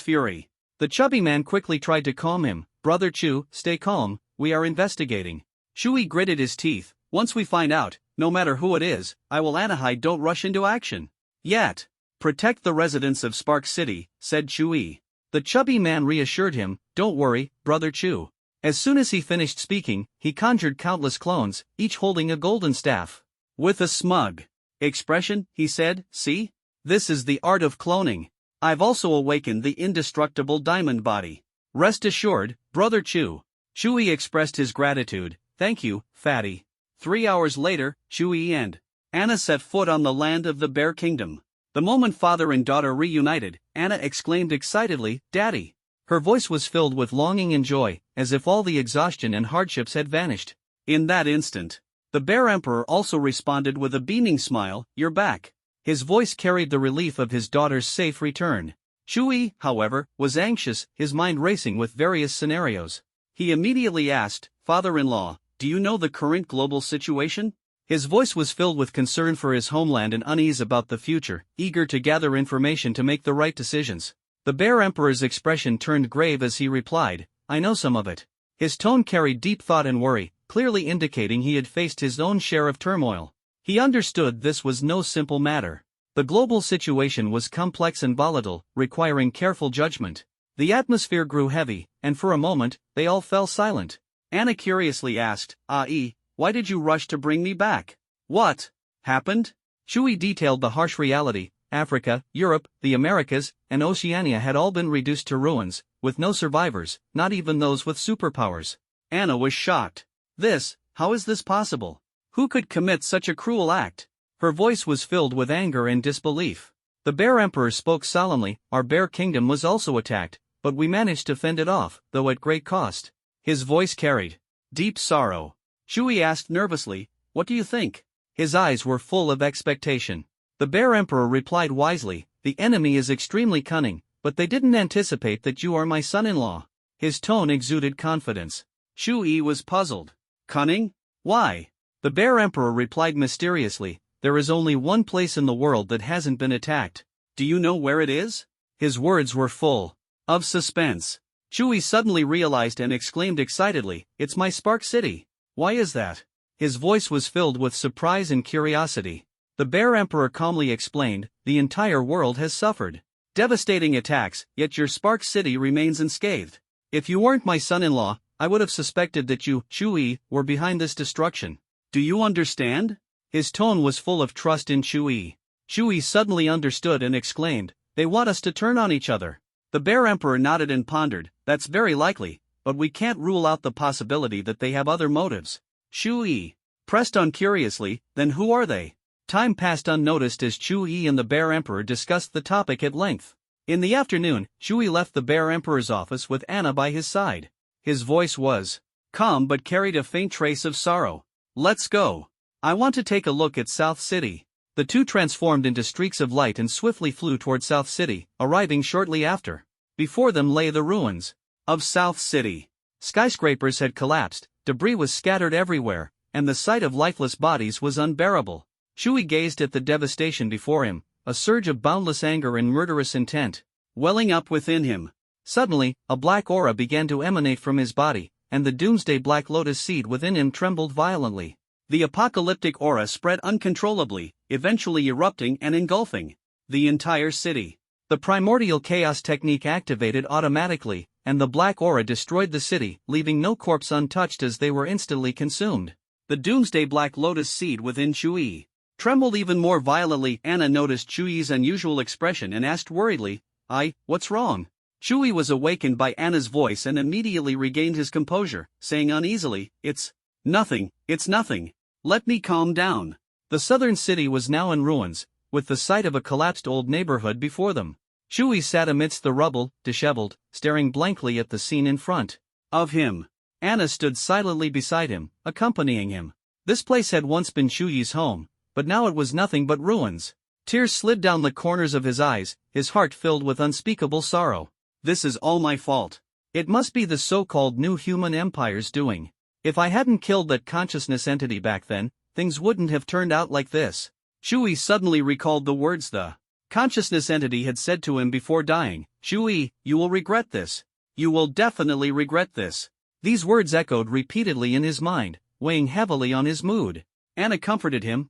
fury. The chubby man quickly tried to calm him. Brother Chu, stay calm, we are investigating. Shui gritted his teeth. Once we find out, no matter who it is, I will Anahai don't rush into action. Yet. Protect the residents of Spark City, said Shui. The chubby man reassured him, don't worry, Brother Chu. As soon as he finished speaking, he conjured countless clones, each holding a golden staff. With a smug expression, he said, see? This is the art of cloning. I've also awakened the indestructible diamond body. Rest assured, Brother Chu. Shui expressed his gratitude. Thank you, Fatty. 3 hours later, Shui and Anna set foot on the land of the Bear Kingdom. The moment father and daughter reunited, Anna exclaimed excitedly, Daddy. Her voice was filled with longing and joy, as if all the exhaustion and hardships had vanished. In that instant, the Bear Emperor also responded with a beaming smile, you're back. His voice carried the relief of his daughter's safe return. Shui, however, was anxious, his mind racing with various scenarios. He immediately asked, Father-in-law, do you know the current global situation? His voice was filled with concern for his homeland and unease about the future, eager to gather information to make the right decisions. The Bear Emperor's expression turned grave as he replied, I know some of it. His tone carried deep thought and worry, clearly indicating he had faced his own share of turmoil. He understood this was no simple matter. The global situation was complex and volatile, requiring careful judgment. The atmosphere grew heavy, and for a moment, they all fell silent. Anna curiously asked, Ai, why did you rush to bring me back? What happened? Shui detailed the harsh reality. Africa, Europe, the Americas, and Oceania had all been reduced to ruins, with no survivors, not even those with superpowers. Anna was shocked. How is this possible? Who could commit such a cruel act? Her voice was filled with anger and disbelief. The Bear Emperor spoke solemnly, our Bear Kingdom was also attacked, but we managed to fend it off, though at great cost. His voice carried deep sorrow. Shui asked nervously, what do you think? His eyes were full of expectation. The Bear Emperor replied wisely, the enemy is extremely cunning, but they didn't anticipate that you are my son-in-law. His tone exuded confidence. Shui was puzzled. Cunning? Why? The Bear Emperor replied mysteriously, there is only one place in the world that hasn't been attacked. Do you know where it is? His words were full of suspense. Shui suddenly realized and exclaimed excitedly, it's my Spark City. Why is that? His voice was filled with surprise and curiosity. The Bear Emperor calmly explained, the entire world has suffered devastating attacks, yet your Spark City remains unscathed. If you weren't my son-in-law, I would have suspected that you, Shui, were behind this destruction. Do you understand? His tone was full of trust in Shui. Shui suddenly understood and exclaimed, they want us to turn on each other. The Bear Emperor nodded and pondered, that's very likely, but we can't rule out the possibility that they have other motives. Shui pressed on curiously, then who are they? Time passed unnoticed as Chu-Yi and the Bear Emperor discussed the topic at length. In the afternoon, Chu-Yi left the Bear Emperor's office with Anna by his side. His voice was calm but carried a faint trace of sorrow. "Let's go. I want to take a look at South City." The two transformed into streaks of light and swiftly flew toward South City, arriving shortly after. Before them lay the ruins of South City. Skyscrapers had collapsed, debris was scattered everywhere, and the sight of lifeless bodies was unbearable. Chu-Yi gazed at the devastation before him, a surge of boundless anger and murderous intent welling up within him. Suddenly, a black aura began to emanate from his body, and the doomsday black lotus seed within him trembled violently. The apocalyptic aura spread uncontrollably, eventually erupting and engulfing the entire city. The primordial chaos technique activated automatically, and the black aura destroyed the city, leaving no corpse untouched as they were instantly consumed. The doomsday black lotus seed within Chu-Yi trembled even more violently. Anna noticed Chu-Yi's unusual expression and asked worriedly, "What's wrong?" Chu-Yi was awakened by Anna's voice and immediately regained his composure, saying uneasily, It's nothing. Let me calm down." The southern city was now in ruins, with the sight of a collapsed old neighborhood before them. Chu-Yi sat amidst the rubble, disheveled, staring blankly at the scene in front of him. Anna stood silently beside him, accompanying him. This place had once been Chu-Yi's home, but now it was nothing but ruins. Tears slid down the corners of his eyes, his heart filled with unspeakable sorrow. "This is all my fault. It must be the so-called new human empire's doing. If I hadn't killed that consciousness entity back then, things wouldn't have turned out like this." Chu-Yi suddenly recalled the words the consciousness entity had said to him before dying. "Chu-Yi, you will regret this. You will definitely regret this." These words echoed repeatedly in his mind, weighing heavily on his mood. Anna comforted him,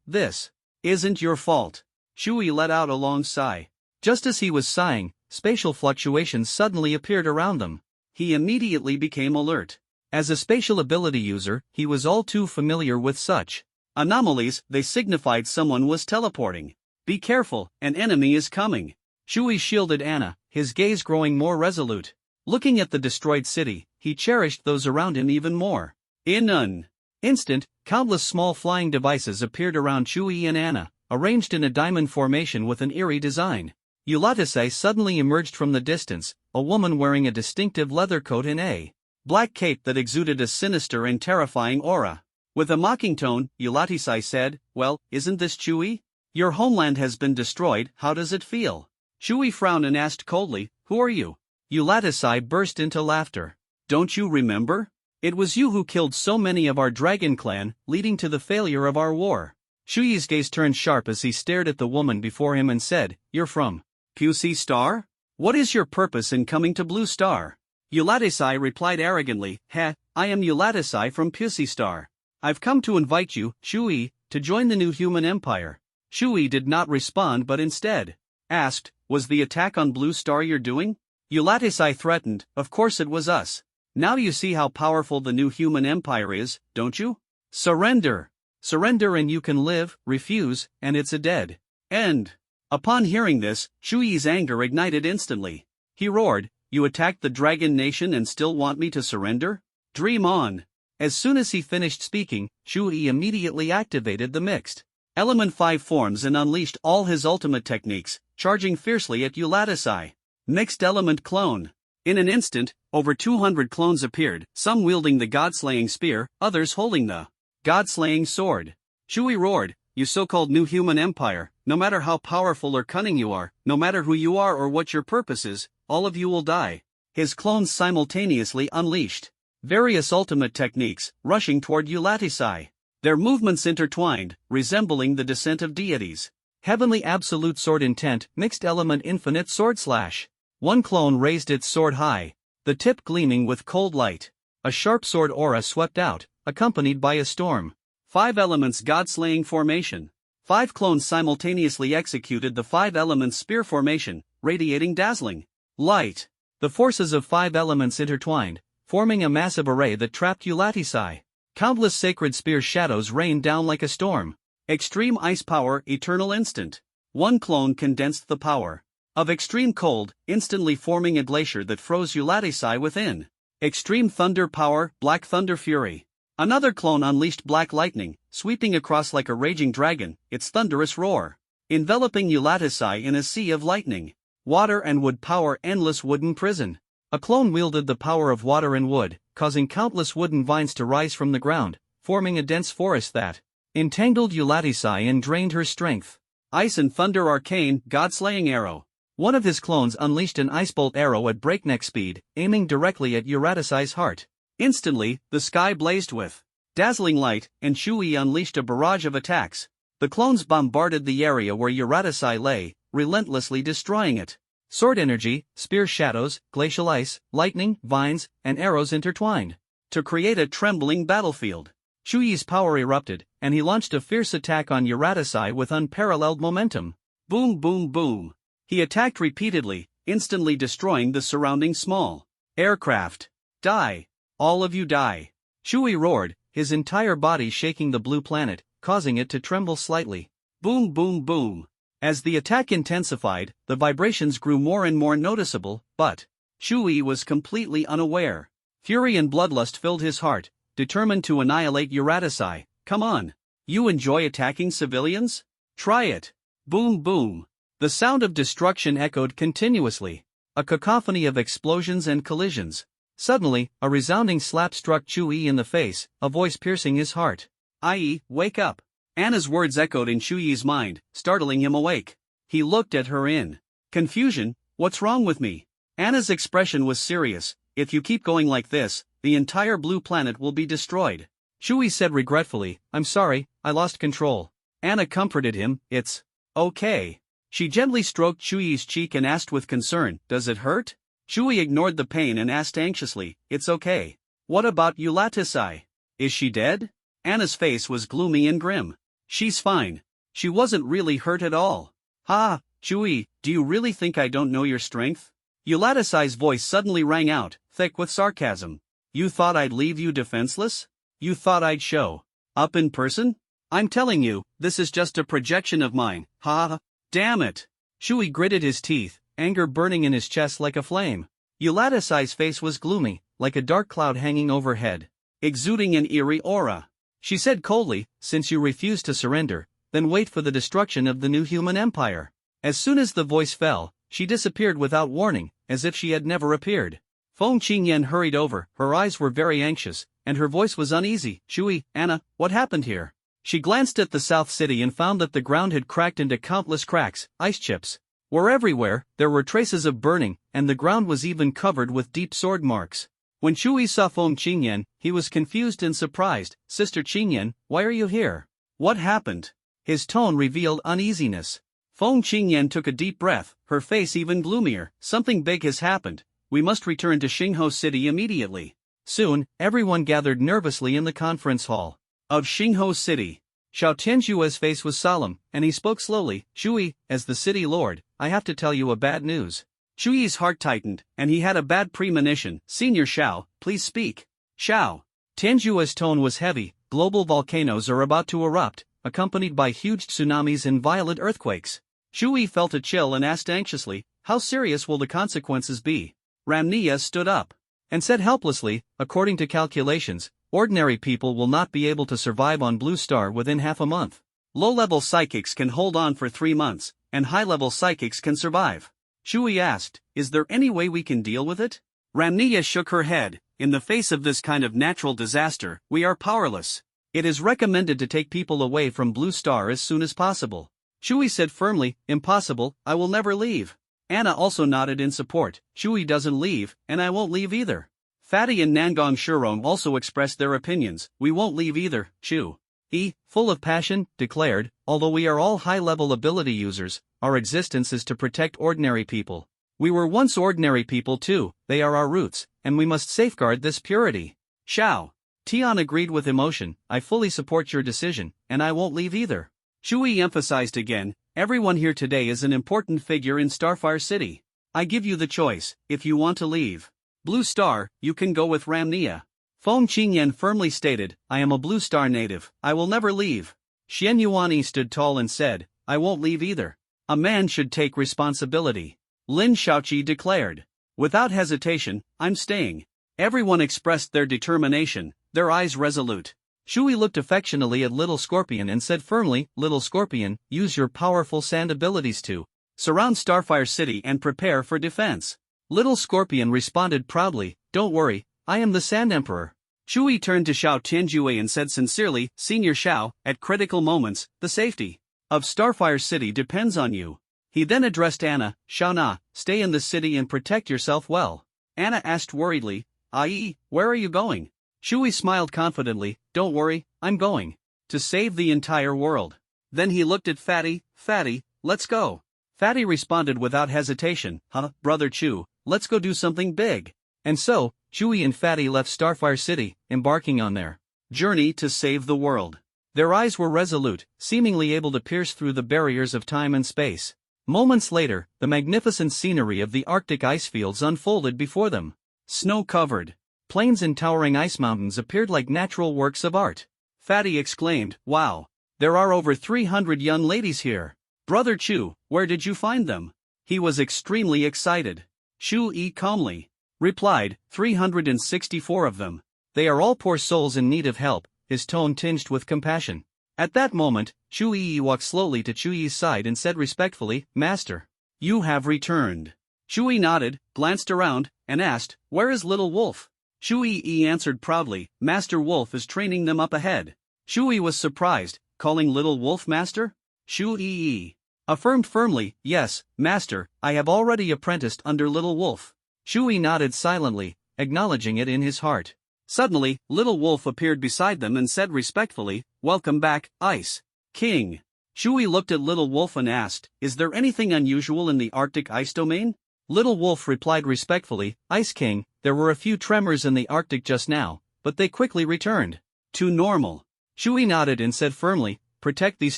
"This isn't your fault." Chu-Yi let out a long sigh. Just as he was sighing, spatial fluctuations suddenly appeared around them. He immediately became alert. As a spatial ability user, he was all too familiar with such anomalies. They signified someone was teleporting. "Be careful, an enemy is coming." Chu-Yi shielded Anna, his gaze growing more resolute. Looking at the destroyed city, he cherished those around him even more. In an instant, countless small flying devices appeared around Chu-Yi and Anna, arranged in a diamond formation with an eerie design. Yulatisai suddenly emerged from the distance, a woman wearing a distinctive leather coat and a black cape that exuded a sinister and terrifying aura. With a mocking tone, Yulatisai said, "Well, isn't this Chu-Yi? Your homeland has been destroyed, how does it feel?" Chu-Yi frowned and asked coldly, "Who are you?" Yulatisai burst into laughter. "Don't you remember? It was you who killed so many of our dragon clan, leading to the failure of our war." Chu-Yi's gaze turned sharp as he stared at the woman before him and said, "You're from Pussy Star? What is your purpose in coming to Blue Star?" Yulatisai replied arrogantly, I am Yulatisai from Pussy Star. I've come to invite you, Chu-Yi, to join the new human empire." Chu-Yi did not respond but instead asked, "Was the attack on Blue Star you're doing?" Yulatisai threatened, "Of course it was us. Now you see how powerful the new human empire is, don't you? Surrender. Surrender and you can live, refuse, and it's a dead end." Upon hearing this, Chu-Yi's anger ignited instantly. He roared, "You attacked the dragon nation and still want me to surrender? Dream on." As soon as he finished speaking, Chu-Yi immediately activated the mixed element 5 forms and unleashed all his ultimate techniques, charging fiercely at Yulatisai. Mixed element clone. In an instant, over 200 clones appeared, some wielding the god-slaying spear, others holding the god-slaying sword. Chu-Yi roared, "You so-called new human empire, no matter how powerful or cunning you are, no matter who you are or what your purpose is, all of you will die." His clones simultaneously unleashed various ultimate techniques, rushing toward Yulatisai. Their movements intertwined, resembling the descent of deities. Heavenly Absolute Sword Intent, Mixed Element Infinite Sword Slash. One clone raised its sword high, the tip gleaming with cold light. A sharp sword aura swept out, accompanied by a storm. 5 elements God-slaying formation. 5 clones simultaneously executed the 5 elements spear formation, radiating dazzling light. The forces of 5 elements intertwined, forming a massive array that trapped Yulatisai. Countless sacred spear shadows rained down like a storm. Extreme ice power, eternal instant. One clone condensed the power of extreme cold, instantly forming a glacier that froze Yulatisai within. Extreme thunder power, black thunder fury. Another clone unleashed black lightning, sweeping across like a raging dragon, its thunderous roar, enveloping Ulatisai in a sea of lightning. Water and wood power endless wooden prison. A clone wielded the power of water and wood, causing countless wooden vines to rise from the ground, forming a dense forest that entangled Ulatisai and drained her strength. Ice and Thunder Arcane, God-slaying arrow. One of his clones unleashed an ice bolt arrow at breakneck speed, aiming directly at Uratisai's heart. Instantly, the sky blazed with dazzling light, and Shui unleashed a barrage of attacks. The clones bombarded the area where Uratisai lay, relentlessly destroying it. Sword energy, spear shadows, glacial ice, lightning, vines, and arrows intertwined to create a trembling battlefield. Shui's power erupted, and he launched a fierce attack on Uratisai with unparalleled momentum. Boom boom boom. He attacked repeatedly, instantly destroying the surrounding small aircraft. Die. All of you die. Shui roared, his entire body shaking the blue planet, causing it to tremble slightly. Boom boom boom. As the attack intensified, the vibrations grew more and more noticeable, but Shui was completely unaware. Fury and bloodlust filled his heart, determined to annihilate Uratisai. Come on. You enjoy attacking civilians? Try it. Boom boom. The sound of destruction echoed continuously. A cacophony of explosions and collisions. Suddenly, a resounding slap struck Shui in the face, a voice piercing his heart. "Ai, wake up." Anna's words echoed in Shui's mind, startling him awake. He looked at her in confusion. What's wrong with me? Anna's expression was serious. If you keep going like this, the entire blue planet will be destroyed. Shui said regretfully, I'm sorry, I lost control. Anna comforted him, it's okay. She gently stroked Shui's cheek and asked with concern, does it hurt? Shui ignored the pain and asked anxiously, it's okay. What about Ulatisai? Is she dead? Anna's face was gloomy and grim. She's fine. She wasn't really hurt at all. Ha, Shui, do you really think I don't know your strength? Ulatisai's voice suddenly rang out, thick with sarcasm. You thought I'd leave you defenseless? You thought I'd show up in person? I'm telling you, this is just a projection of mine. Ha, damn it. Shui gritted his teeth, anger burning in his chest like a flame. Ulatisai's face was gloomy, like a dark cloud hanging overhead, exuding an eerie aura. She said coldly, since you refuse to surrender, then wait for the destruction of the new human empire. As soon as the voice fell, she disappeared without warning, as if she had never appeared. Feng Qingyan hurried over, her eyes were very anxious, and her voice was uneasy. Shui, Anna, what happened here? She glanced at the south city and found that the ground had cracked into countless cracks, ice chips were everywhere, there were traces of burning, and the ground was even covered with deep sword marks. When Shui saw Feng Qingyan, he was confused and surprised. Sister Qingyan, why are you here? What happened? His tone revealed uneasiness. Feng Qingyan took a deep breath, her face even gloomier. Something big has happened. We must return to Xingho City immediately. Soon, everyone gathered nervously in the conference hall of Xingho City. Xiao Tianjue's face was solemn, and he spoke slowly. Shui, as the city lord, I have to tell you a bad news. Shui's heart tightened, and he had a bad premonition. Senior Xiao, please speak. Xiao. Tianjue's tone was heavy. Global volcanoes are about to erupt, accompanied by huge tsunamis and violent earthquakes. Shui felt a chill and asked anxiously, how serious will the consequences be? Ramnia stood up and said helplessly, according to calculations, ordinary people will not be able to survive on Blue Star within half a month. Low-level psychics can hold on for 3 months, and high-level psychics can survive. Shui asked, is there any way we can deal with it? Ramnia shook her head, in the face of this kind of natural disaster, we are powerless. It is recommended to take people away from Blue Star as soon as possible. Shui said firmly, impossible, I will never leave. Anna also nodded in support, Shui doesn't leave, and I won't leave either. Fatty and Nangong Shurong also expressed their opinions, we won't leave either. Shui, full of passion, declared, although we are all high-level ability users, our existence is to protect ordinary people. We were once ordinary people too, they are our roots, and we must safeguard this purity. Xiao. Tian agreed with emotion, I fully support your decision, and I won't leave either. Shui emphasized again, everyone here today is an important figure in Starfire City. I give you the choice, if you want to leave Blue Star, you can go with Ramnia. Feng Qingyan firmly stated, I am a Blue Star native, I will never leave. Xian Yuani stood tall and said, I won't leave either. A man should take responsibility. Lin Shaoqi declared. Without hesitation, I'm staying. Everyone expressed their determination, their eyes resolute. Shui looked affectionately at Little Scorpion and said firmly, "Little Scorpion, use your powerful sand abilities to surround Starfire City and prepare for defense." Little Scorpion responded proudly, "Don't worry, I am the Sand Emperor." Shui turned to Xiao Tianjue and said sincerely, "Senior Xiao, at critical moments, the safety of Starfire City depends on you." He then addressed Anna, "Xiao Na, stay in the city and protect yourself well." Anna asked worriedly, "Ai, where are you going?" Shui smiled confidently, "Don't worry, I'm going to save the entire world." Then he looked at Fatty, "Fatty, let's go." Fatty responded without hesitation, "Huh, Brother Chu, let's go do something big." And so, Shui and Fatty left Starfire City, embarking on their journey to save the world. Their eyes were resolute, seemingly able to pierce through the barriers of time and space. Moments later, the magnificent scenery of the Arctic ice fields unfolded before them. Snow-covered plains and towering ice mountains appeared like natural works of art. Fatty exclaimed, "Wow! There are over 300 young ladies here. Brother Chu, where did you find them?" He was extremely excited. Shui calmly replied, 364 of them. They are all poor souls in need of help, his tone tinged with compassion. At that moment, Shui walked slowly to Chuyi's side and said respectfully, "Master, you have returned." Shui nodded, glanced around, and asked, "Where is Little Wolf?" Shui answered proudly, "Master Wolf is training them up ahead." Shui was surprised, calling Little Wolf Master? Shui affirmed firmly, "Yes, Master, I have already apprenticed under Little Wolf." Shui nodded silently, acknowledging it in his heart. Suddenly, Little Wolf appeared beside them and said respectfully, "Welcome back, Ice King." Shui looked at Little Wolf and asked, "Is there anything unusual in the Arctic ice domain?" Little Wolf replied respectfully, "Ice King, there were a few tremors in the Arctic just now, but they quickly returned to normal." Shui nodded and said firmly, "Protect these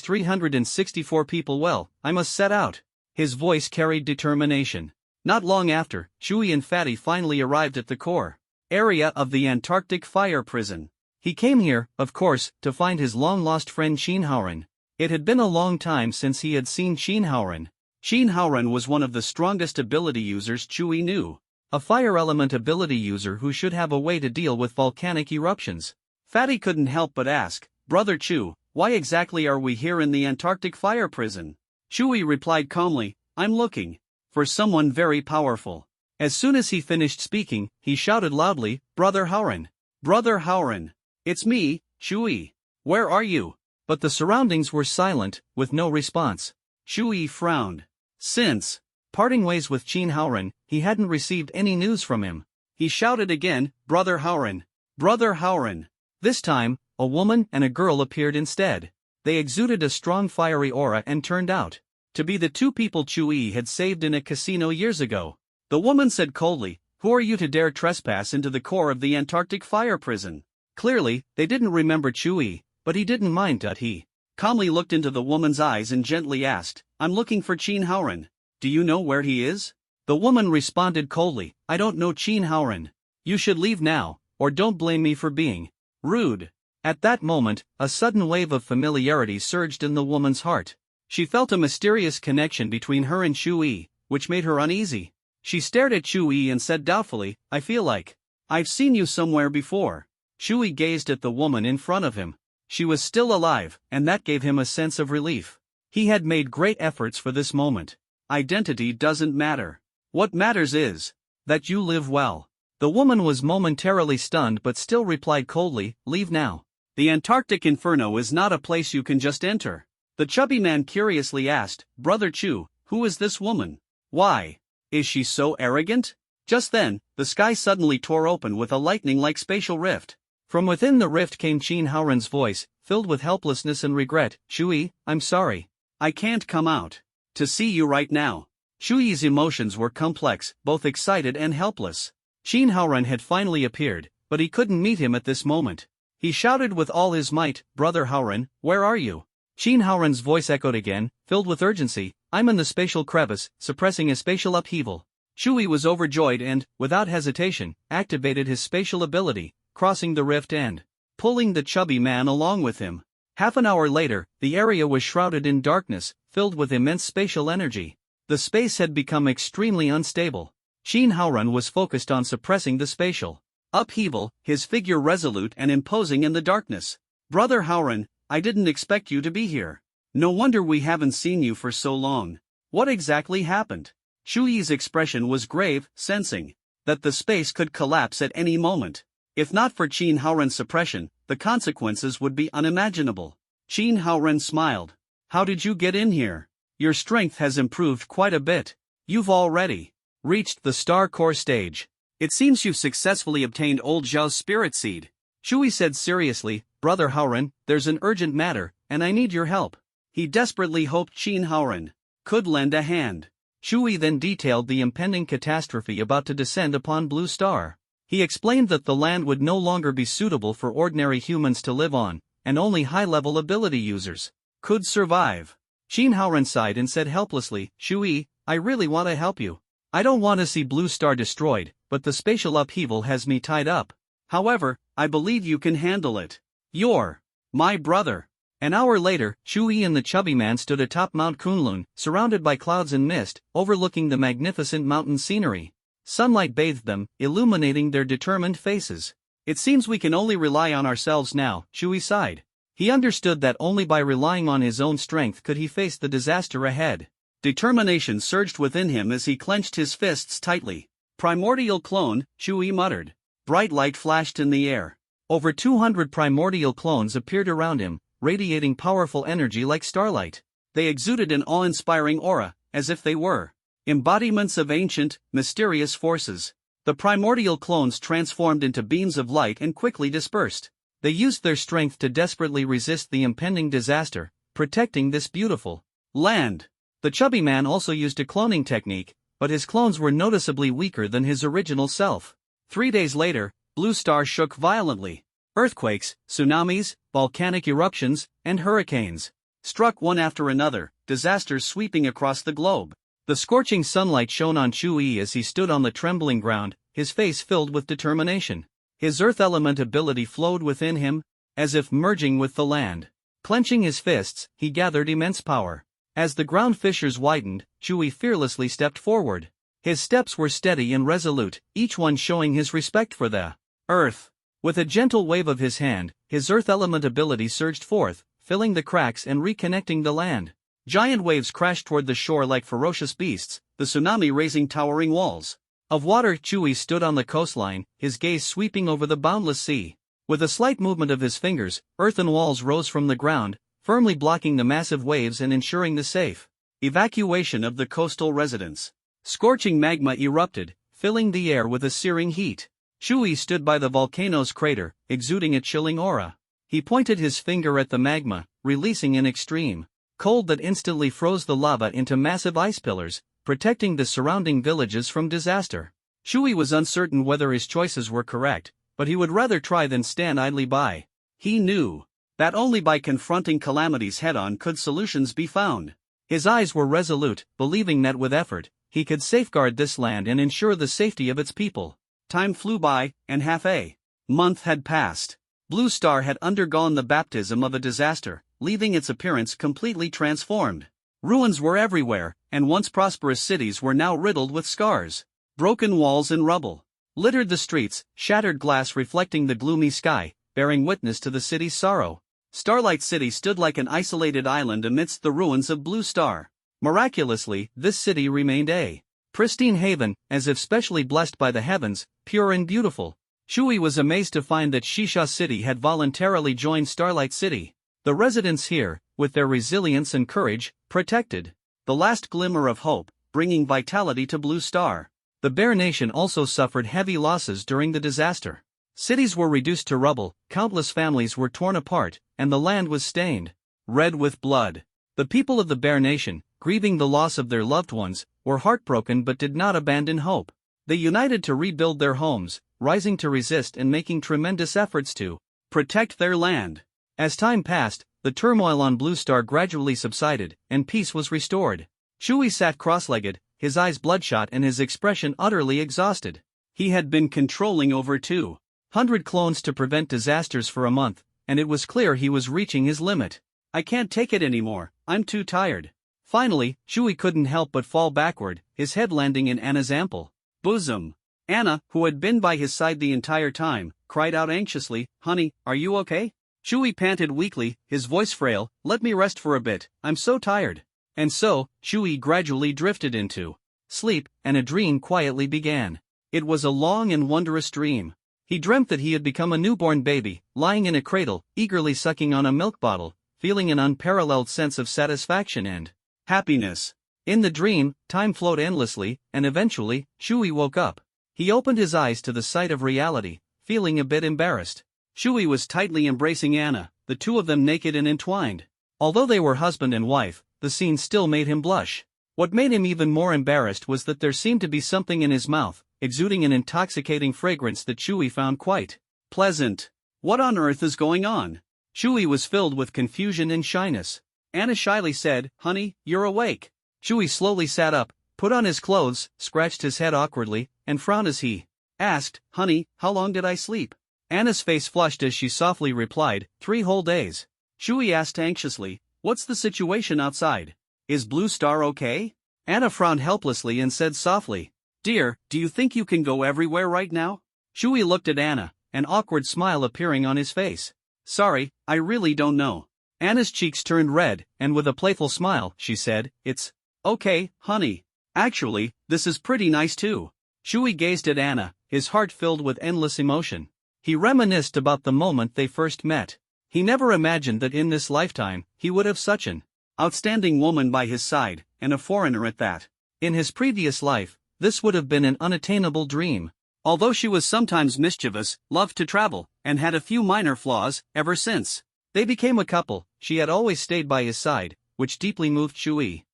364 people well, I must set out." His voice carried determination. Not long after, Shui and Fatty finally arrived at the core area of the Antarctic fire prison. He came here, of course, to find his long-lost friend Shin Haoran. It had been a long time since he had seen Shin Haoran. Shin Haoran was one of the strongest ability users Shui knew. A fire element ability user who should have a way to deal with volcanic eruptions. Fatty couldn't help but ask, "Brother Chu, why exactly are we here in the Antarctic fire prison?" Shui replied calmly, "I'm looking for someone very powerful." As soon as he finished speaking, he shouted loudly, "Brother Haoran! Brother Haoran! It's me, Shui. Where are you?" But the surroundings were silent, with no response. Shui frowned. Since parting ways with Shin Haoran, he hadn't received any news from him. He shouted again, "Brother Haoran! Brother Haoran!" This time, a woman and a girl appeared instead. They exuded a strong fiery aura and turned out to be the two people Shui had saved in a casino years ago. The woman said coldly, "Who are you to dare trespass into the core of the Antarctic fire prison?" Clearly, they didn't remember Shui, but he didn't mind. He calmly looked into the woman's eyes and gently asked, "I'm looking for Shin Haoran. Do you know where he is?" The woman responded coldly, "I don't know Shin Haoran. You should leave now, or don't blame me for being rude." At that moment, a sudden wave of familiarity surged in the woman's heart. She felt a mysterious connection between her and Shui, which made her uneasy. She stared at Shui and said doubtfully, "I feel like I've seen you somewhere before." Shui gazed at the woman in front of him. She was still alive, and that gave him a sense of relief. He had made great efforts for this moment. Identity doesn't matter. What matters is that you live well. The woman was momentarily stunned but still replied coldly, "Leave now. The Antarctic Inferno is not a place you can just enter." The chubby man curiously asked, "Brother Chu, who is this woman? Why is she so arrogant?" Just then, the sky suddenly tore open with a lightning-like spatial rift. From within the rift came Shin Haoran's voice, filled with helplessness and regret, "Shui, I'm sorry. I can't come out to see you right now." Shui's emotions were complex, both excited and helpless. Shin Haoran had finally appeared, but he couldn't meet him at this moment. He shouted with all his might, "Brother Haoran, where are you?" Shin Haoran's voice echoed again, filled with urgency, "I'm in the spatial crevice, suppressing a spatial upheaval." Shui was overjoyed and, without hesitation, activated his spatial ability, crossing the rift and pulling the chubby man along with him. Half an hour later, the area was shrouded in darkness, filled with immense spatial energy. The space had become extremely unstable. Shin Haoran was focused on suppressing the spatial upheaval, his figure resolute and imposing in the darkness. "Brother Howren, I didn't expect you to be here. No wonder we haven't seen you for so long. What exactly happened?" Shui's expression was grave, sensing that the space could collapse at any moment. If not for Qin Haoren's suppression, the consequences would be unimaginable. Qin Haoren smiled. "How did you get in here? Your strength has improved quite a bit. You've already reached the Star Core stage. It seems you've successfully obtained old Zhao's spirit seed." Shui said seriously, "Brother Haoren, there's an urgent matter, and I need your help." He desperately hoped Qin Haoren could lend a hand. Shui then detailed the impending catastrophe about to descend upon Blue Star. He explained that the land would no longer be suitable for ordinary humans to live on, and only high-level ability users could survive. Qin Haoren sighed and said helplessly, "Shui, I really want to help you. I don't want to see Blue Star destroyed, but the spatial upheaval has me tied up. However, I believe you can handle it. You're my brother." An hour later, Shui and the chubby man stood atop Mount Kunlun, surrounded by clouds and mist, overlooking the magnificent mountain scenery. Sunlight bathed them, illuminating their determined faces. "It seems we can only rely on ourselves now," Shui sighed. He understood that only by relying on his own strength could he face the disaster ahead. Determination surged within him as he clenched his fists tightly. "Primordial clone," Shui muttered. Bright light flashed in the air. Over 200 primordial clones appeared around him, radiating powerful energy like starlight. They exuded an awe-inspiring aura, as if they were embodiments of ancient, mysterious forces. The primordial clones transformed into beams of light and quickly dispersed. They used their strength to desperately resist the impending disaster, protecting this beautiful land. The chubby man also used a cloning technique, but his clones were noticeably weaker than his original self. 3 days later, Blue Star shook violently. Earthquakes, tsunamis, volcanic eruptions, and hurricanes struck one after another, disasters sweeping across the globe. The scorching sunlight shone on Shui as he stood on the trembling ground, his face filled with determination. His earth element ability flowed within him, as if merging with the land. Clenching his fists, he gathered immense power. As the ground fissures widened, Shui fearlessly stepped forward. His steps were steady and resolute, each one showing his respect for the earth. With a gentle wave of his hand, his earth element ability surged forth, filling the cracks and reconnecting the land. Giant waves crashed toward the shore like ferocious beasts, the tsunami raising towering walls of water. Shui stood on the coastline, his gaze sweeping over the boundless sea. With a slight movement of his fingers, earthen walls rose from the ground, firmly blocking the massive waves and ensuring the safe evacuation of the coastal residents. Scorching magma erupted, filling the air with a searing heat. Shui stood by the volcano's crater, exuding a chilling aura. He pointed his finger at the magma, releasing an extreme cold that instantly froze the lava into massive ice pillars, protecting the surrounding villages from disaster. Shui was uncertain whether his choices were correct, but he would rather try than stand idly by. He knew that only by confronting calamities head-on could solutions be found. His eyes were resolute, believing that with effort, he could safeguard this land and ensure the safety of its people. Time flew by, and half a month had passed. Blue Star had undergone the baptism of a disaster, leaving its appearance completely transformed. Ruins were everywhere, and once prosperous cities were now riddled with scars. Broken walls and rubble littered the streets, shattered glass reflecting the gloomy sky, bearing witness to the city's sorrow. Starlight City stood like an isolated island amidst the ruins of Blue Star. Miraculously, this city remained a pristine haven, as if specially blessed by the heavens, pure and beautiful. Shui was amazed to find that Shisha City had voluntarily joined Starlight City. The residents here, with their resilience and courage, protected the last glimmer of hope, bringing vitality to Blue Star. The Bear Nation also suffered heavy losses during the disaster. Cities were reduced to rubble, countless families were torn apart, and the land was stained red with blood. The people of the Bear Nation, grieving the loss of their loved ones, were heartbroken but did not abandon hope. They united to rebuild their homes, rising to resist and making tremendous efforts to protect their land. As time passed, the turmoil on Blue Star gradually subsided, and peace was restored. Shui sat cross-legged, his eyes bloodshot and his expression utterly exhausted. He had been controlling over 200 clones to prevent disasters for a month, and it was clear he was reaching his limit. "I can't take it anymore, I'm too tired." Finally, Shui couldn't help but fall backward, his head landing in Anna's ample bosom. Anna, who had been by his side the entire time, cried out anxiously, "Honey, are you okay?" Shui panted weakly, his voice frail, "Let me rest for a bit, I'm so tired." And so, Shui gradually drifted into sleep, and a dream quietly began. It was a long and wondrous dream. He dreamt that he had become a newborn baby, lying in a cradle, eagerly sucking on a milk bottle, feeling an unparalleled sense of satisfaction and happiness. In the dream, time flowed endlessly, and eventually, Shui woke up. He opened his eyes to the sight of reality, feeling a bit embarrassed. Shui was tightly embracing Anna, the two of them naked and entwined. Although they were husband and wife, the scene still made him blush. What made him even more embarrassed was that there seemed to be something in his mouth, exuding an intoxicating fragrance that Shui found quite pleasant. What on earth is going on? Shui was filled with confusion and shyness. Anna shyly said, "Honey, you're awake." Shui slowly sat up, put on his clothes, scratched his head awkwardly, and frowned as he asked, "Honey, how long did I sleep?" Anna's face flushed as she softly replied, 3 whole days. Shui asked anxiously, "What's the situation outside? Is Blue Star okay?" Anna frowned helplessly and said softly, "Dear, do you think you can go everywhere right now?" Shui looked at Anna, an awkward smile appearing on his face. "Sorry, I really don't know." Anna's cheeks turned red, and with a playful smile, she said, "It's okay, honey. Actually, this is pretty nice too." Shui gazed at Anna, his heart filled with endless emotion. He reminisced about the moment they first met. He never imagined that in this lifetime, he would have such an outstanding woman by his side, and a foreigner at that. In his previous life, this would have been an unattainable dream. Although she was sometimes mischievous, loved to travel, and had a few minor flaws, ever since they became a couple, she had always stayed by his side, which deeply moved Shui.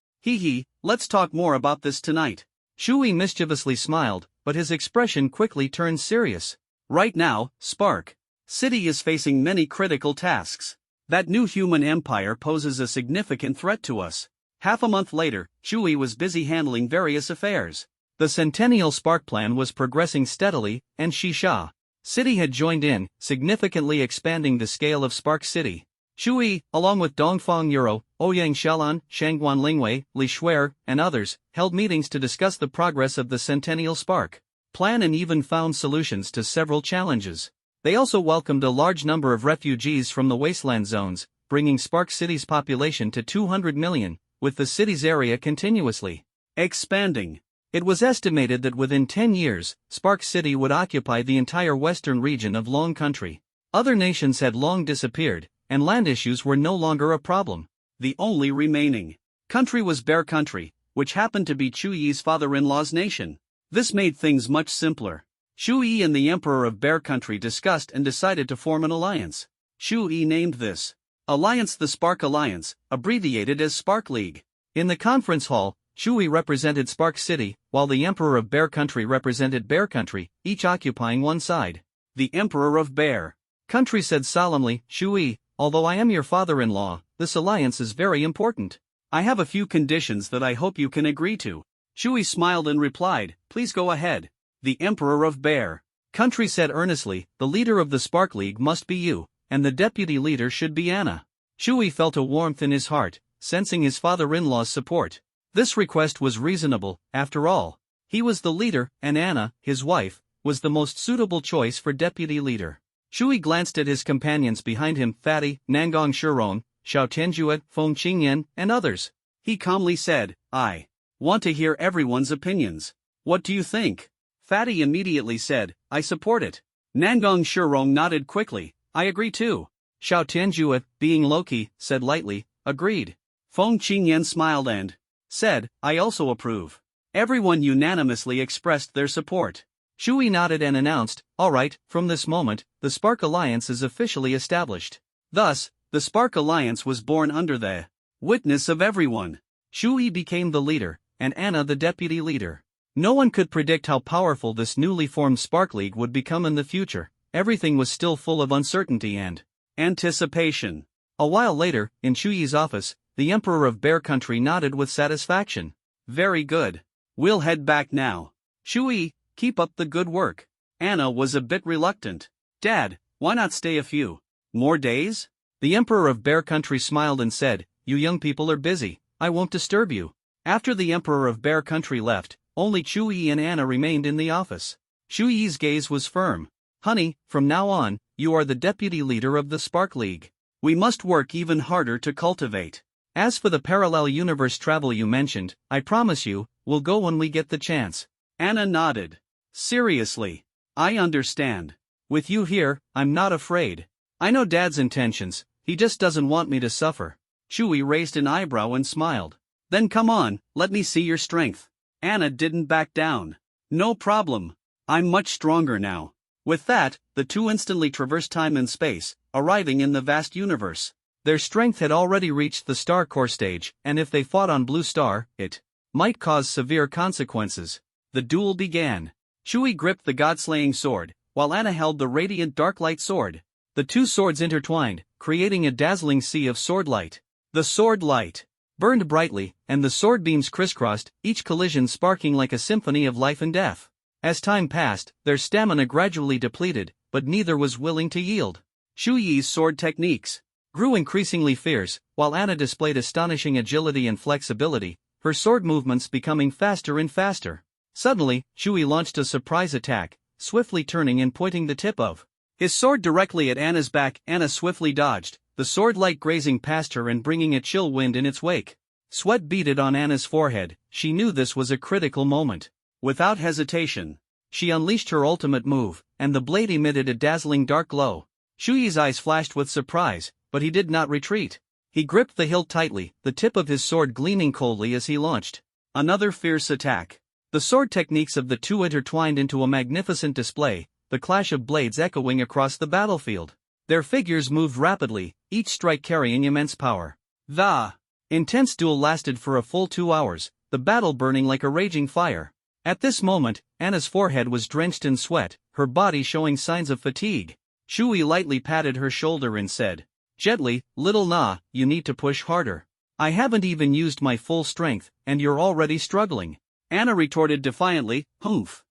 Let's talk more about this tonight." Shui mischievously smiled, but his expression quickly turned serious. Right now, Spark City is facing many critical tasks. That new human empire poses a significant threat to us. Half a month later, Shui was busy handling various affairs. The Centennial Spark plan was progressing steadily, and Shisha City had joined in, significantly expanding the scale of Spark City. Shui, along with Dongfang Euro, Ouyang Xiaolan, Shangguan Lingwei, Li Shuer, and others, held meetings to discuss the progress of the Centennial Spark plan and even found solutions to several challenges. They also welcomed a large number of refugees from the wasteland zones, bringing Spark City's population to 200 million, with the city's area continuously expanding. It was estimated that within 10 years, Spark City would occupy the entire western region of Long Country. Other nations had long disappeared, and land issues were no longer a problem. The only remaining country was Bear Country, which happened to be Chu Yi's father-in-law's nation. This made things much simpler. Shu Yi and the Emperor of Bear Country discussed and decided to form an alliance. Shu Yi named this alliance the Spark Alliance, abbreviated as Spark League. In the conference hall, Shu Yi represented Spark City, while the Emperor of Bear Country represented Bear Country, each occupying one side. The Emperor of Bear Country said solemnly, "Shu Yi, although I am your father-in-law, this alliance is very important. I have a few conditions that I hope you can agree to." Shui smiled and replied, "Please go ahead." The Emperor of Bear Country said earnestly, "The leader of the Spark League must be you, and the deputy leader should be Anna." Shui felt a warmth in his heart, sensing his father-in-law's support. This request was reasonable, after all. He was the leader, and Anna, his wife, was the most suitable choice for deputy leader. Shui glanced at his companions behind him, Fatty, Nangong Shirong, Xiao Tianjue, Feng Qingyan, and others. He calmly said, "I want to hear everyone's opinions. What do you think?" Fatty immediately said, "I support it." Nangong Shirong nodded quickly, "I agree too." Xiao Tianjue, being low-key, said lightly, "Agreed." Feng Qingyan smiled and said, "I also approve." Everyone unanimously expressed their support. Shui nodded and announced, "All right, from this moment, the Spark Alliance is officially established." Thus, the Spark Alliance was born under the witness of everyone. Shui became the leader, and Anna the deputy leader. No one could predict how powerful this newly formed Spark League would become in the future. Everything was still full of uncertainty and anticipation. A while later, in Shuyi's office, the Emperor of Bear Country nodded with satisfaction. "Very good. We'll head back now. Shui, keep up the good work." Anna was a bit reluctant. "Dad, why not stay a few more days?" The Emperor of Bear Country smiled and said, "You young people are busy, I won't disturb you." After the Emperor of Bear Country left, only Chu Yi and Anna remained in the office. Shu Yi's gaze was firm. Honey, from now on, you are the deputy leader of the Spark League. We must work even harder to cultivate. As for the parallel universe travel you mentioned, I promise you, we'll go when we get the chance. Anna nodded. Seriously. I understand. With you here, I'm not afraid. I know Dad's intentions, he just doesn't want me to suffer. Chewie raised an eyebrow and smiled. Then come on, let me see your strength. Anna didn't back down. No problem. I'm much stronger now. With that, the two instantly traversed time and space, arriving in the vast universe. Their strength had already reached the Star Core stage, and if they fought on Blue Star, it might cause severe consequences. The duel began. Chewie gripped the god-slaying sword, while Anna held the radiant dark light sword. The two swords intertwined, creating a dazzling sea of sword light. The sword light burned brightly, and the sword beams crisscrossed, each collision sparking like a symphony of life and death. As time passed, their stamina gradually depleted, but neither was willing to yield. Shu Yi's sword techniques grew increasingly fierce, while Anna displayed astonishing agility and flexibility, her sword movements becoming faster and faster. Suddenly, Shu Yi launched a surprise attack, swiftly turning and pointing the tip of his sword directly at Anna's back. Anna swiftly dodged, the sword light grazing past her and bringing a chill wind in its wake. Sweat beaded on Anna's forehead. She knew this was a critical moment. Without hesitation, she unleashed her ultimate move, and the blade emitted a dazzling dark glow. Shu Yi's eyes flashed with surprise, but he did not retreat. He gripped the hilt tightly, the tip of his sword gleaming coldly as he launched another fierce attack. The sword techniques of the two intertwined into a magnificent display, the clash of blades echoing across the battlefield. Their figures moved rapidly, each strike carrying immense power. The intense duel lasted for a full 2 hours, the battle burning like a raging fire. At this moment, Anna's forehead was drenched in sweat, her body showing signs of fatigue. Shu Yi lightly patted her shoulder and said, gently, "Little Na, you need to push harder. I haven't even used my full strength, and you're already struggling." Anna retorted defiantly, "Humph.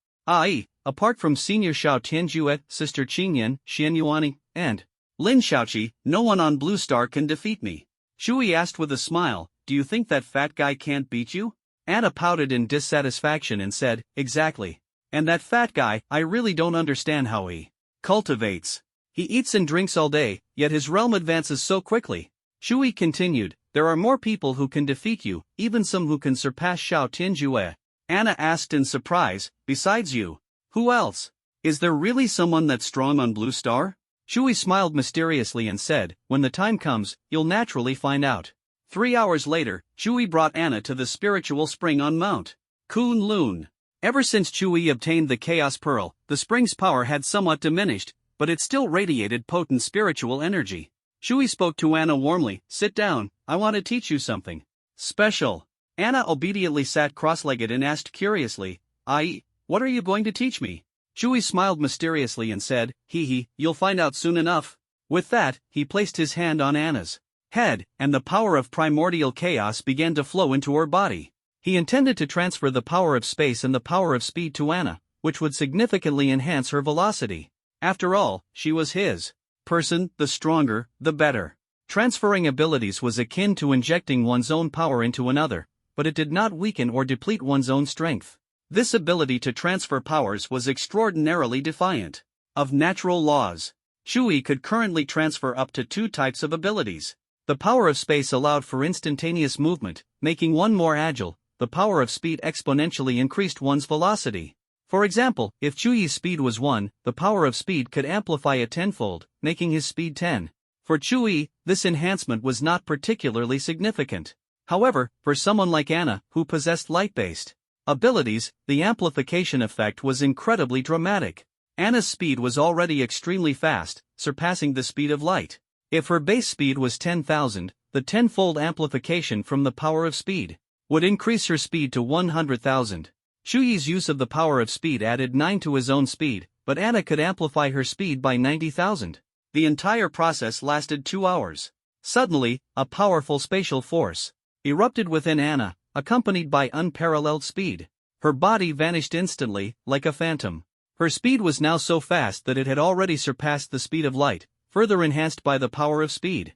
Apart from Senior Xiao Tianjue, Sister Qingyan, Xian Yuani, and Lin Xiaoqi, no one on Blue Star can defeat me." Shu Yi asked with a smile, "Do you think that fat guy can't beat you?" Anna pouted in dissatisfaction and said, "Exactly. And that fat guy, I really don't understand how he cultivates. He eats and drinks all day, yet his realm advances so quickly." Shu Yi continued, "There are more people who can defeat you, even some who can surpass Xiao Tianjue." Anna asked in surprise, "Besides you, who else? Is there really someone that's strong on Blue Star?" Shu Yi smiled mysteriously and said, "When the time comes, you'll naturally find out." 3 hours later, Shu Yi brought Anna to the spiritual spring on Mount Kunlun. Ever since Shu Yi obtained the Chaos Pearl, the spring's power had somewhat diminished, but it still radiated potent spiritual energy. Shu Yi spoke to Anna warmly, "Sit down, I want to teach you something special." Anna obediently sat cross-legged and asked curiously, "What are you going to teach me?" Shu Yi smiled mysteriously and said, "You'll find out soon enough." With that, he placed his hand on Anna's head, and the power of primordial chaos began to flow into her body. He intended to transfer the power of space and the power of speed to Anna, which would significantly enhance her velocity. After all, she was his person, the stronger, the better. Transferring abilities was akin to injecting one's own power into another, but it did not weaken or deplete one's own strength. This ability to transfer powers was extraordinarily defiant of natural laws. Shu Yi could currently transfer up to 2 types of abilities. The power of space allowed for instantaneous movement, making one more agile. The power of speed exponentially increased one's velocity. For example, if Shu Yi's speed was 1, the power of speed could amplify it tenfold, making his speed 10. For Shu Yi, this enhancement was not particularly significant. However, for someone like Anna, who possessed light-based abilities, the amplification effect was incredibly dramatic. Anna's speed was already extremely fast, surpassing the speed of light. If her base speed was 10,000, the tenfold amplification from the power of speed would increase her speed to 100,000. Shu Yi's use of the power of speed added 9 to his own speed, but Anna could amplify her speed by 90,000. The entire process lasted 2 hours. Suddenly, a powerful spatial force erupted within Anna, accompanied by unparalleled speed. Her body vanished instantly, like a phantom. Her speed was now so fast that it had already surpassed the speed of light, further enhanced by the power of speed.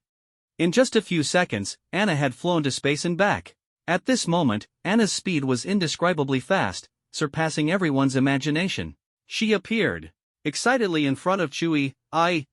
In just a few seconds, Anna had flown to space and back. At this moment, Anna's speed was indescribably fast, surpassing everyone's imagination. She appeared excitedly in front of Chewie.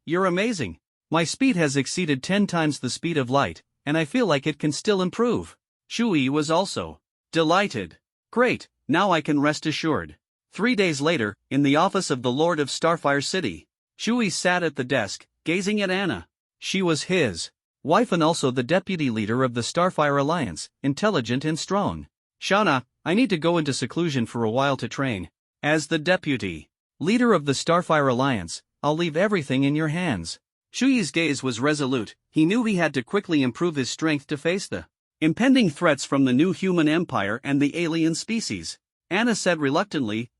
You're amazing. My speed has exceeded 10 times the speed of light, and I feel like it can still improve. Chewie was also delighted. Great, now I can rest assured. 3 days later, in the office of the Lord of Starfire City, Chewie sat at the desk, gazing at Anna. She was his wife and also the deputy leader of the Starfire Alliance, intelligent and strong. Shauna, I need to go into seclusion for a while to train. As the deputy leader of the Starfire Alliance, I'll leave everything in your hands. Chewie's gaze was resolute. He knew he had to quickly improve his strength to face the impending threats from the new human empire and the alien species. Anna said reluctantly,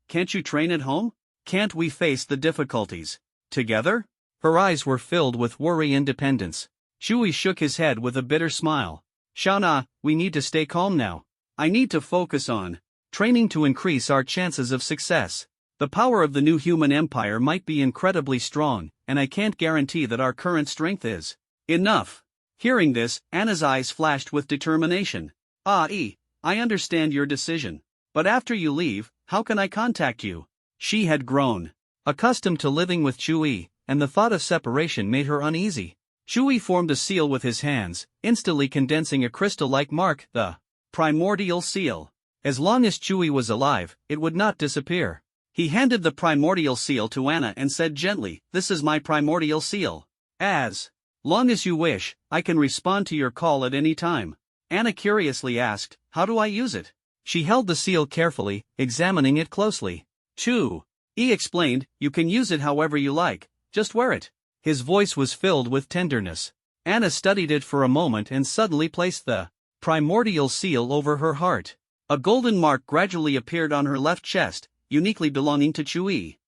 can't you train at home? Can't we face the difficulties together? Her eyes were filled with worry and dependence. Chewie shook his head with a bitter smile. Shauna, we need to stay calm now. I need to focus on training to increase our chances of success. The power of the new human empire might be incredibly strong, and I can't guarantee that our current strength is enough. Hearing this, Anna's eyes flashed with determination. I understand your decision. But after you leave, how can I contact you? She had grown accustomed to living with Chewie, and the thought of separation made her uneasy. Chewie formed a seal with his hands, instantly condensing a crystal-like mark, the primordial seal. As long as Chewie was alive, it would not disappear. He handed the primordial seal to Anna and said gently, "This is my primordial seal. As long as you wish, I can respond to your call at any time." Anna curiously asked, "How do I use it?" She held the seal carefully, examining it closely. Chewie explained, "You can use it however you like, just wear it." His voice was filled with tenderness. Anna studied it for a moment and suddenly placed the primordial seal over her heart. A golden mark gradually appeared on her left chest, uniquely belonging to Chewie.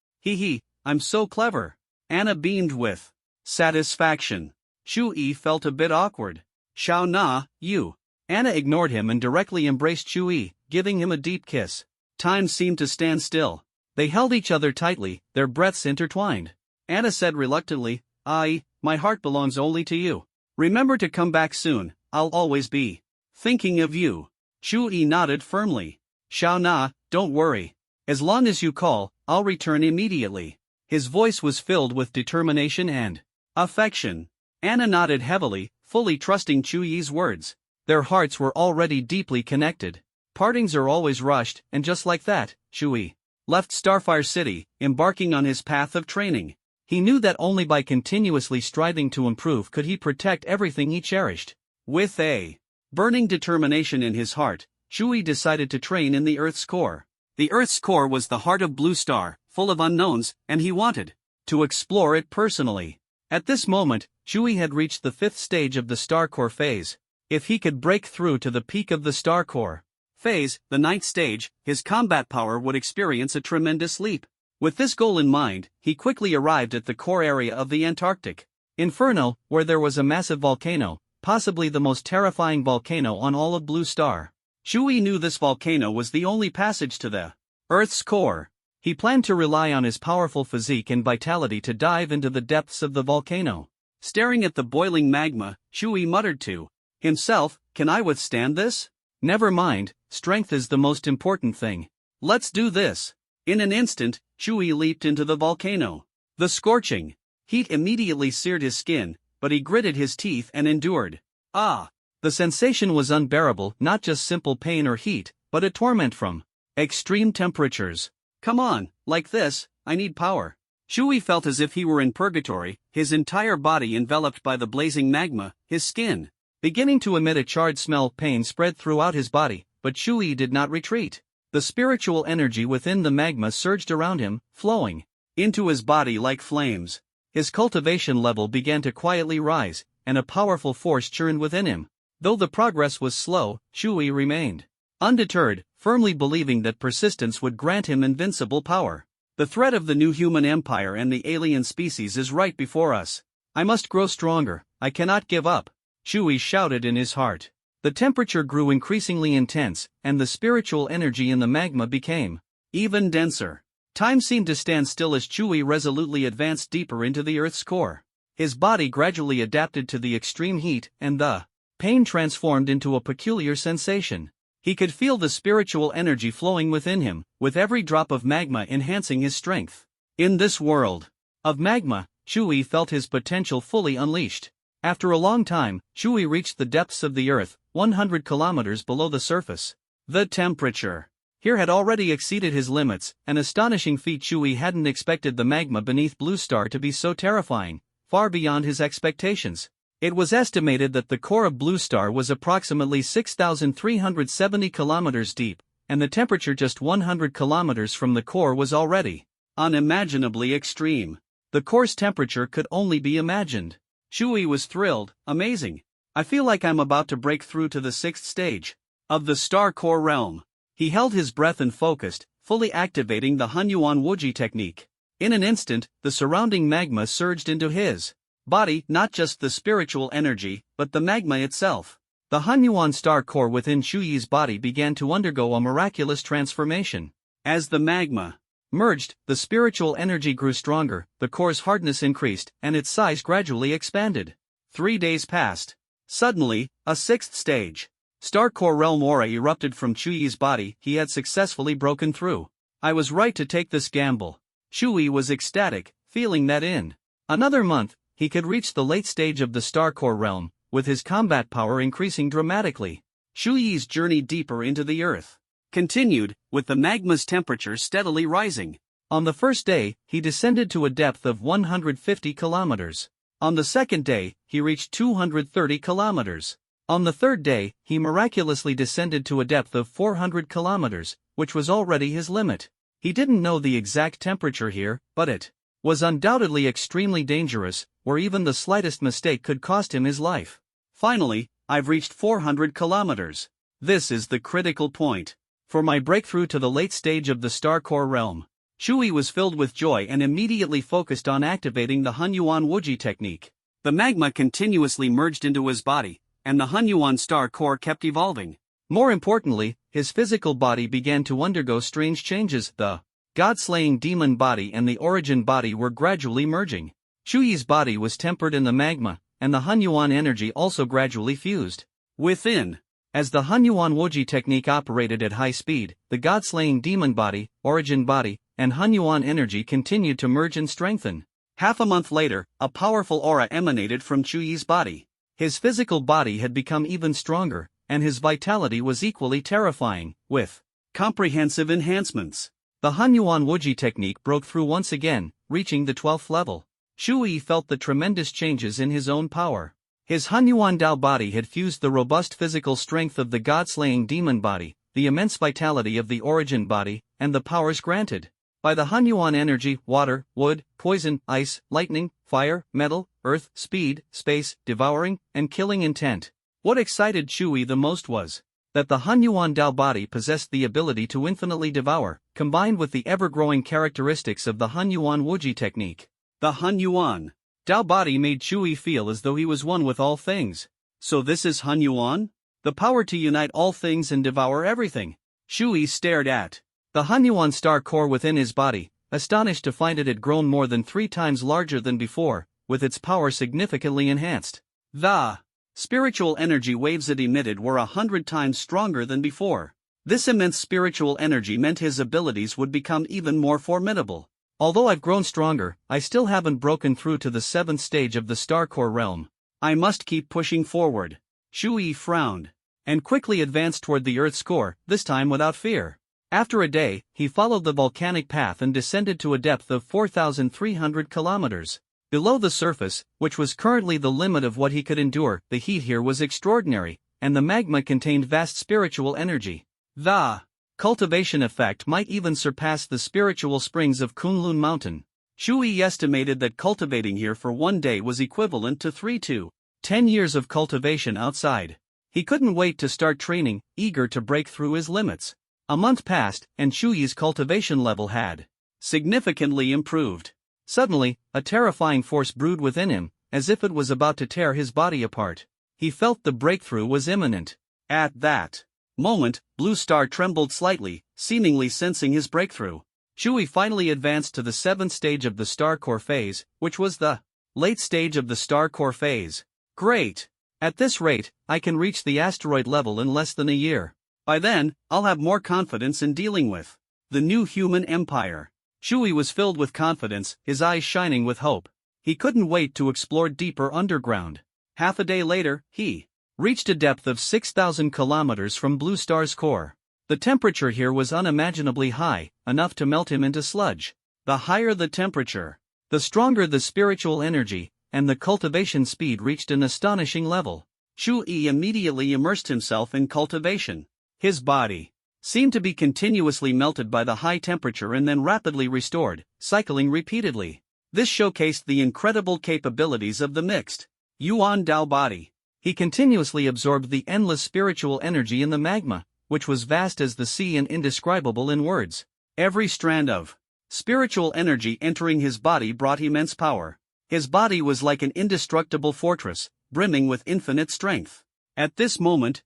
I'm so clever. Anna beamed with satisfaction. Chewie felt a bit awkward. Shauna, you. Anna ignored him and directly embraced Chewie, giving him a deep kiss. Time seemed to stand still. They held each other tightly, their breaths intertwined. Anna said reluctantly, my heart belongs only to you. Remember to come back soon, I'll always be thinking of you. Chewie nodded firmly. Shauna, don't worry. As long as you call, I'll return immediately. His voice was filled with determination and affection. Anna nodded heavily, fully trusting Chewie's words. Their hearts were already deeply connected. Partings are always rushed, and just like that, Chewie left Starfire City, embarking on his path of training. He knew that only by continuously striving to improve could he protect everything he cherished. With a burning determination in his heart, Chewie decided to train in the Earth's core. The Earth's core was the heart of Blue Star, full of unknowns, and he wanted to explore it personally. At this moment, Chewie had reached the 5th stage of the Star Core phase. If he could break through to the peak of the Star Core phase, the 9th stage, his combat power would experience a tremendous leap. With this goal in mind, he quickly arrived at the core area of the Antarctic Inferno, where there was a massive volcano, possibly the most terrifying volcano on all of Blue Star. Chewie knew this volcano was the only passage to the Earth's core. He planned to rely on his powerful physique and vitality to dive into the depths of the volcano. Staring at the boiling magma, Chewie muttered to himself, "Can I withstand this? Never mind, strength is the most important thing. Let's do this." In an instant, Chewie leaped into the volcano. The scorching heat immediately seared his skin, but he gritted his teeth and endured. The sensation was unbearable, not just simple pain or heat, but a torment from extreme temperatures. "Come on, like this, I need power." Chewie felt as if he were in purgatory, his entire body enveloped by the blazing magma, his skin beginning to emit a charred smell. Pain spread throughout his body, but Chewie did not retreat. The spiritual energy within the magma surged around him, flowing into his body like flames. His cultivation level began to quietly rise, and a powerful force churned within him. Though the progress was slow, Chewie remained undeterred, firmly believing that persistence would grant him invincible power. The threat of the new human empire and the alien species is right before us. I must grow stronger, I cannot give up, Chewie shouted in his heart. The temperature grew increasingly intense, and the spiritual energy in the magma became even denser. Time seemed to stand still as Chewie resolutely advanced deeper into the Earth's core. His body gradually adapted to the extreme heat, and the pain transformed into a peculiar sensation. He could feel the spiritual energy flowing within him, with every drop of magma enhancing his strength. In this world of magma, Shui felt his potential fully unleashed. After a long time, Shui reached the depths of the earth, 100 kilometers below the surface. The temperature here had already exceeded his limits, an astonishing feat. Shui hadn't expected the magma beneath Blue Star to be so terrifying, far beyond his expectations. It was estimated that the core of Blue Star was approximately 6,370 kilometers deep, and the temperature just 100 kilometers from the core was already unimaginably extreme. The core's temperature could only be imagined. Shui was thrilled. Amazing. I feel like I'm about to break through to the 6th stage of the star core realm. He held his breath and focused, fully activating the Hunyuan Wuji technique. In an instant, the surrounding magma surged into his body, not just the spiritual energy, but the magma itself. The Hunyuan star core within Shuyi's body began to undergo a miraculous transformation. As the magma merged, the spiritual energy grew stronger, the core's hardness increased, and its size gradually expanded. 3 days passed. Suddenly, a 6th stage star core realm aura erupted from Shuyi's body. He had successfully broken through. I was right to take this gamble. Shui was ecstatic, feeling that in another month, he could reach the late stage of the star core realm, with his combat power increasing dramatically. Shuyi's journey deeper into the earth continued, with the magma's temperature steadily rising. On the first day, he descended to a depth of 150 kilometers. On the second day, he reached 230 kilometers. On the third day, he miraculously descended to a depth of 400 kilometers, which was already his limit. He didn't know the exact temperature here, but it was undoubtedly extremely dangerous, where even the slightest mistake could cost him his life. Finally, I've reached 400 kilometers. This is the critical point for my breakthrough to the late stage of the star core realm. Shui was filled with joy and immediately focused on activating the Hunyuan Wuji technique. The magma continuously merged into his body, and the Hunyuan star core kept evolving. More importantly, his physical body began to undergo strange changes. The God-slaying demon body and the origin body were gradually merging. Shuyi's body was tempered in the magma, and the Hunyuan energy also gradually fused within. As the Hunyuan Wuji technique operated at high speed, the God-slaying demon body, origin body, and Hunyuan energy continued to merge and strengthen. Half a month later, a powerful aura emanated from Shuyi's body. His physical body had become even stronger, and his vitality was equally terrifying, with comprehensive enhancements. The Hunyuan Wuji technique broke through once again, reaching the 12th level. Shui felt the tremendous changes in his own power. His Hunyuan Dao body had fused the robust physical strength of the God-slaying demon body, the immense vitality of the origin body, and the powers granted by the Hunyuan energy: water, wood, poison, ice, lightning, fire, metal, earth, speed, space, devouring, and killing intent. What excited Shui the most was that the Hunyuan Dao body possessed the ability to infinitely devour, combined with the ever-growing characteristics of the Hunyuan Wuji technique. The Hunyuan Dao body made Shui feel as though he was one with all things. So this is Hunyuan? The power to unite all things and devour everything. Shui stared at the Hunyuan star core within his body, astonished to find it had grown more than 3 times larger than before, with its power significantly enhanced. The spiritual energy waves it emitted were 100 times stronger than before. This immense spiritual energy meant his abilities would become even more formidable. Although I've grown stronger, I still haven't broken through to the 7th stage of the star core realm. I must keep pushing forward. Shui frowned and quickly advanced toward the Earth's core, this time without fear. After a day, he followed the volcanic path and descended to a depth of 4,300 kilometers. Below the surface, which was currently the limit of what he could endure, the heat here was extraordinary, and the magma contained vast spiritual energy. The cultivation effect might even surpass the spiritual springs of Kunlun Mountain. Shui estimated that cultivating here for 1 day was equivalent to 3 to 10 years of cultivation outside. He couldn't wait to start training, eager to break through his limits. A month passed, and Shuyi's cultivation level had significantly improved. Suddenly, a terrifying force brewed within him, as if it was about to tear his body apart. He felt the breakthrough was imminent. At that moment, Blue Star trembled slightly, seemingly sensing his breakthrough. Shui finally advanced to the 7th stage of the star core phase, which was the late stage of the star core phase. Great! At this rate, I can reach the asteroid level in less than a year. By then, I'll have more confidence in dealing with the new human empire. Shui was filled with confidence, his eyes shining with hope. He couldn't wait to explore deeper underground. Half a day later, he reached a depth of 6,000 kilometers from Blue Star's core. The temperature here was unimaginably high, enough to melt him into sludge. The higher the temperature, the stronger the spiritual energy, and the cultivation speed reached an astonishing level. Shui immediately immersed himself in cultivation. His body seemed to be continuously melted by the high temperature and then rapidly restored, cycling repeatedly. This showcased the incredible capabilities of the mixed Yuan Dao body. He continuously absorbed the endless spiritual energy in the magma, which was vast as the sea and indescribable in words. Every strand of spiritual energy entering his body brought immense power. His body was like an indestructible fortress, brimming with infinite strength. At this moment,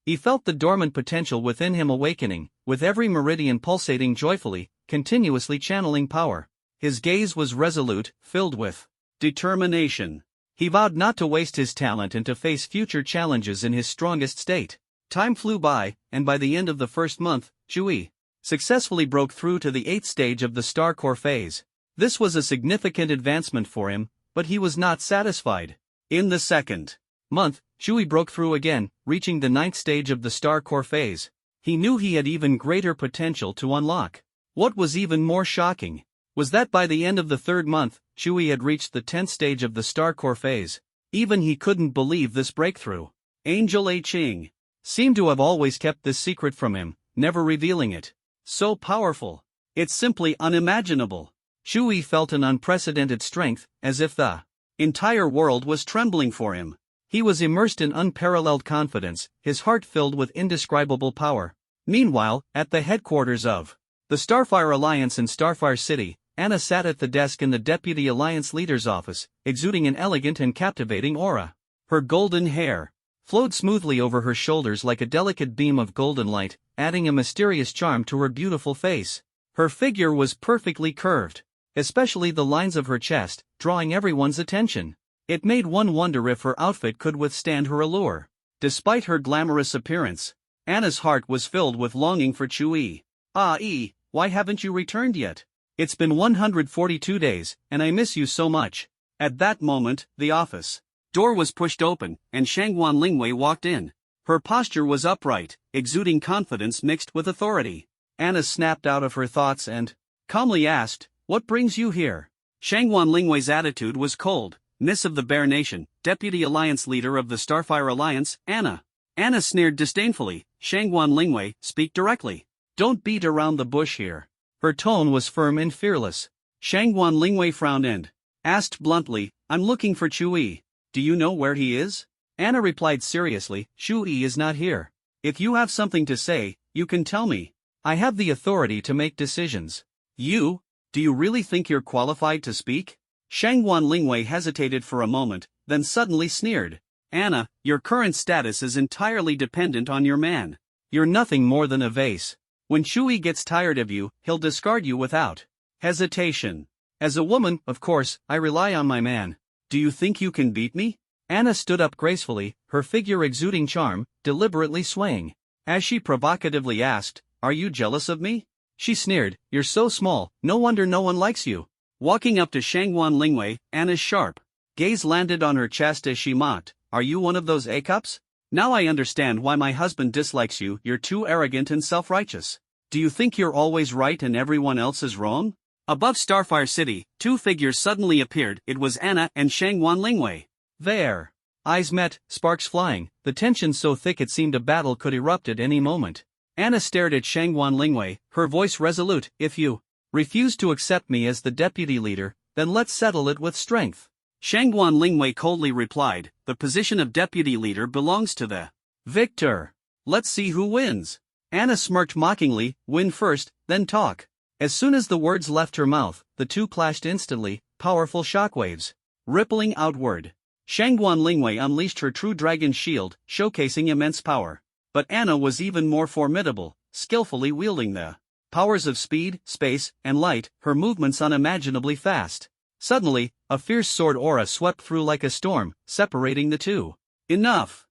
he felt the dormant potential within him awakening, with every meridian pulsating joyfully, continuously channeling power. His gaze was resolute, filled with determination. He vowed not to waste his talent and to face future challenges in his strongest state. Time flew by, and by the end of the first month, Shui successfully broke through to the 8th stage of the star core phase. This was a significant advancement for him, but he was not satisfied. In the second month, Shui broke through again, reaching the 9th stage of the star core phase. He knew he had even greater potential to unlock. What was even more shocking was that by the end of the 3rd month, Shui had reached the 10th stage of the star core phase. Even he couldn't believe this breakthrough. Angel A Ching seemed to have always kept this secret from him, never revealing it. So powerful. It's simply unimaginable. Shui felt an unprecedented strength, as if the entire world was trembling for him. He was immersed in unparalleled confidence, his heart filled with indescribable power. Meanwhile, at the headquarters of the Starfire Alliance in Starfire City, Anna sat at the desk in the Deputy Alliance Leader's office, exuding an elegant and captivating aura. Her golden hair flowed smoothly over her shoulders like a delicate beam of golden light, adding a mysterious charm to her beautiful face. Her figure was perfectly curved, especially the lines of her chest, drawing everyone's attention. It made one wonder if her outfit could withstand her allure. Despite her glamorous appearance, Anna's heart was filled with longing for Shui. Why haven't you returned yet? It's been 142 days, and I miss you so much. At that moment, the office door was pushed open, and Shangguan Lingwei walked in. Her posture was upright, exuding confidence mixed with authority. Anna snapped out of her thoughts and calmly asked, "What brings you here?" Shangguan Lingwei's attitude was cold. "Miss of the Bear Nation, Deputy Alliance Leader of the Starfire Alliance, Anna." Anna sneered disdainfully. "Shangguan Lingwei, speak directly. Don't beat around the bush here." Her tone was firm and fearless. Shangguan Lingwei frowned and asked bluntly, "I'm looking for Shui. Do you know where he is?" Anna replied seriously, "Shui is not here. If you have something to say, you can tell me. I have the authority to make decisions." "You? Do you really think you're qualified to speak?" Shangguan Lingwei hesitated for a moment, then suddenly sneered. "Anna, your current status is entirely dependent on your man. You're nothing more than a vase. When Shui gets tired of you, he'll discard you without hesitation. As a woman, of course, I rely on my man. Do you think you can beat me?" Anna stood up gracefully, her figure exuding charm, deliberately swaying. As she provocatively asked, "Are you jealous of me?" She sneered, "You're so small, no wonder no one likes you." Walking up to Shangguan Lingwei, Anna's sharp gaze landed on her chest as she mocked, "Are you one of those A-cups? Now I understand why my husband dislikes you. You're too arrogant and self-righteous. Do you think you're always right and everyone else is wrong?" Above Starfire City, two figures suddenly appeared. It was Anna and Shangguan Lingwei. Their eyes met, sparks flying, the tension so thick it seemed a battle could erupt at any moment. Anna stared at Shangguan Lingwei, her voice resolute. "If you refuse to accept me as the deputy leader, then let's settle it with strength." Shangguan Lingwei coldly replied, "The position of deputy leader belongs to the victor. Let's see who wins." Anna smirked mockingly, "Win first, then talk." As soon as the words left her mouth, the two clashed instantly, powerful shockwaves rippling outward. Shangguan Lingwei unleashed her true dragon shield, showcasing immense power. But Anna was even more formidable, skillfully wielding the powers of speed, space, and light, her movements unimaginably fast. Suddenly, a fierce sword aura swept through like a storm, separating the two. "Enough!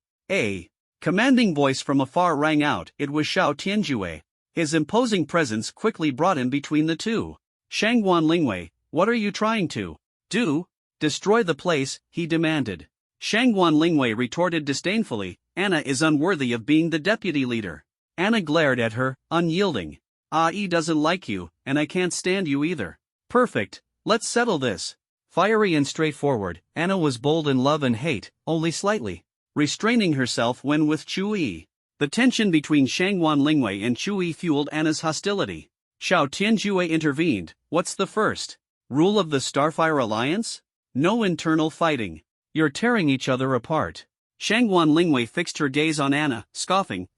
Commanding voice from afar rang out. It was Xiao Tianjue. His imposing presence quickly brought him between the two. Shangguan Lingwei, what are you trying to do? Destroy the place, he demanded. Shangguan Lingwei retorted disdainfully, Anna is unworthy of being the deputy leader. Anna glared at her, unyielding. He doesn't like you, and I can't stand you either. Perfect, let's settle this. Fiery and straightforward, Anna was bold in love and hate, only slightly restraining herself when with Chu Yi. The tension between Shangguan Lingwei and Chu Yi fueled Anna's hostility. Xiao Tianjue intervened. What's the first rule of the Starfire Alliance? No internal fighting. You're tearing each other apart. Shangguan Lingwei fixed her gaze on Anna, scoffing,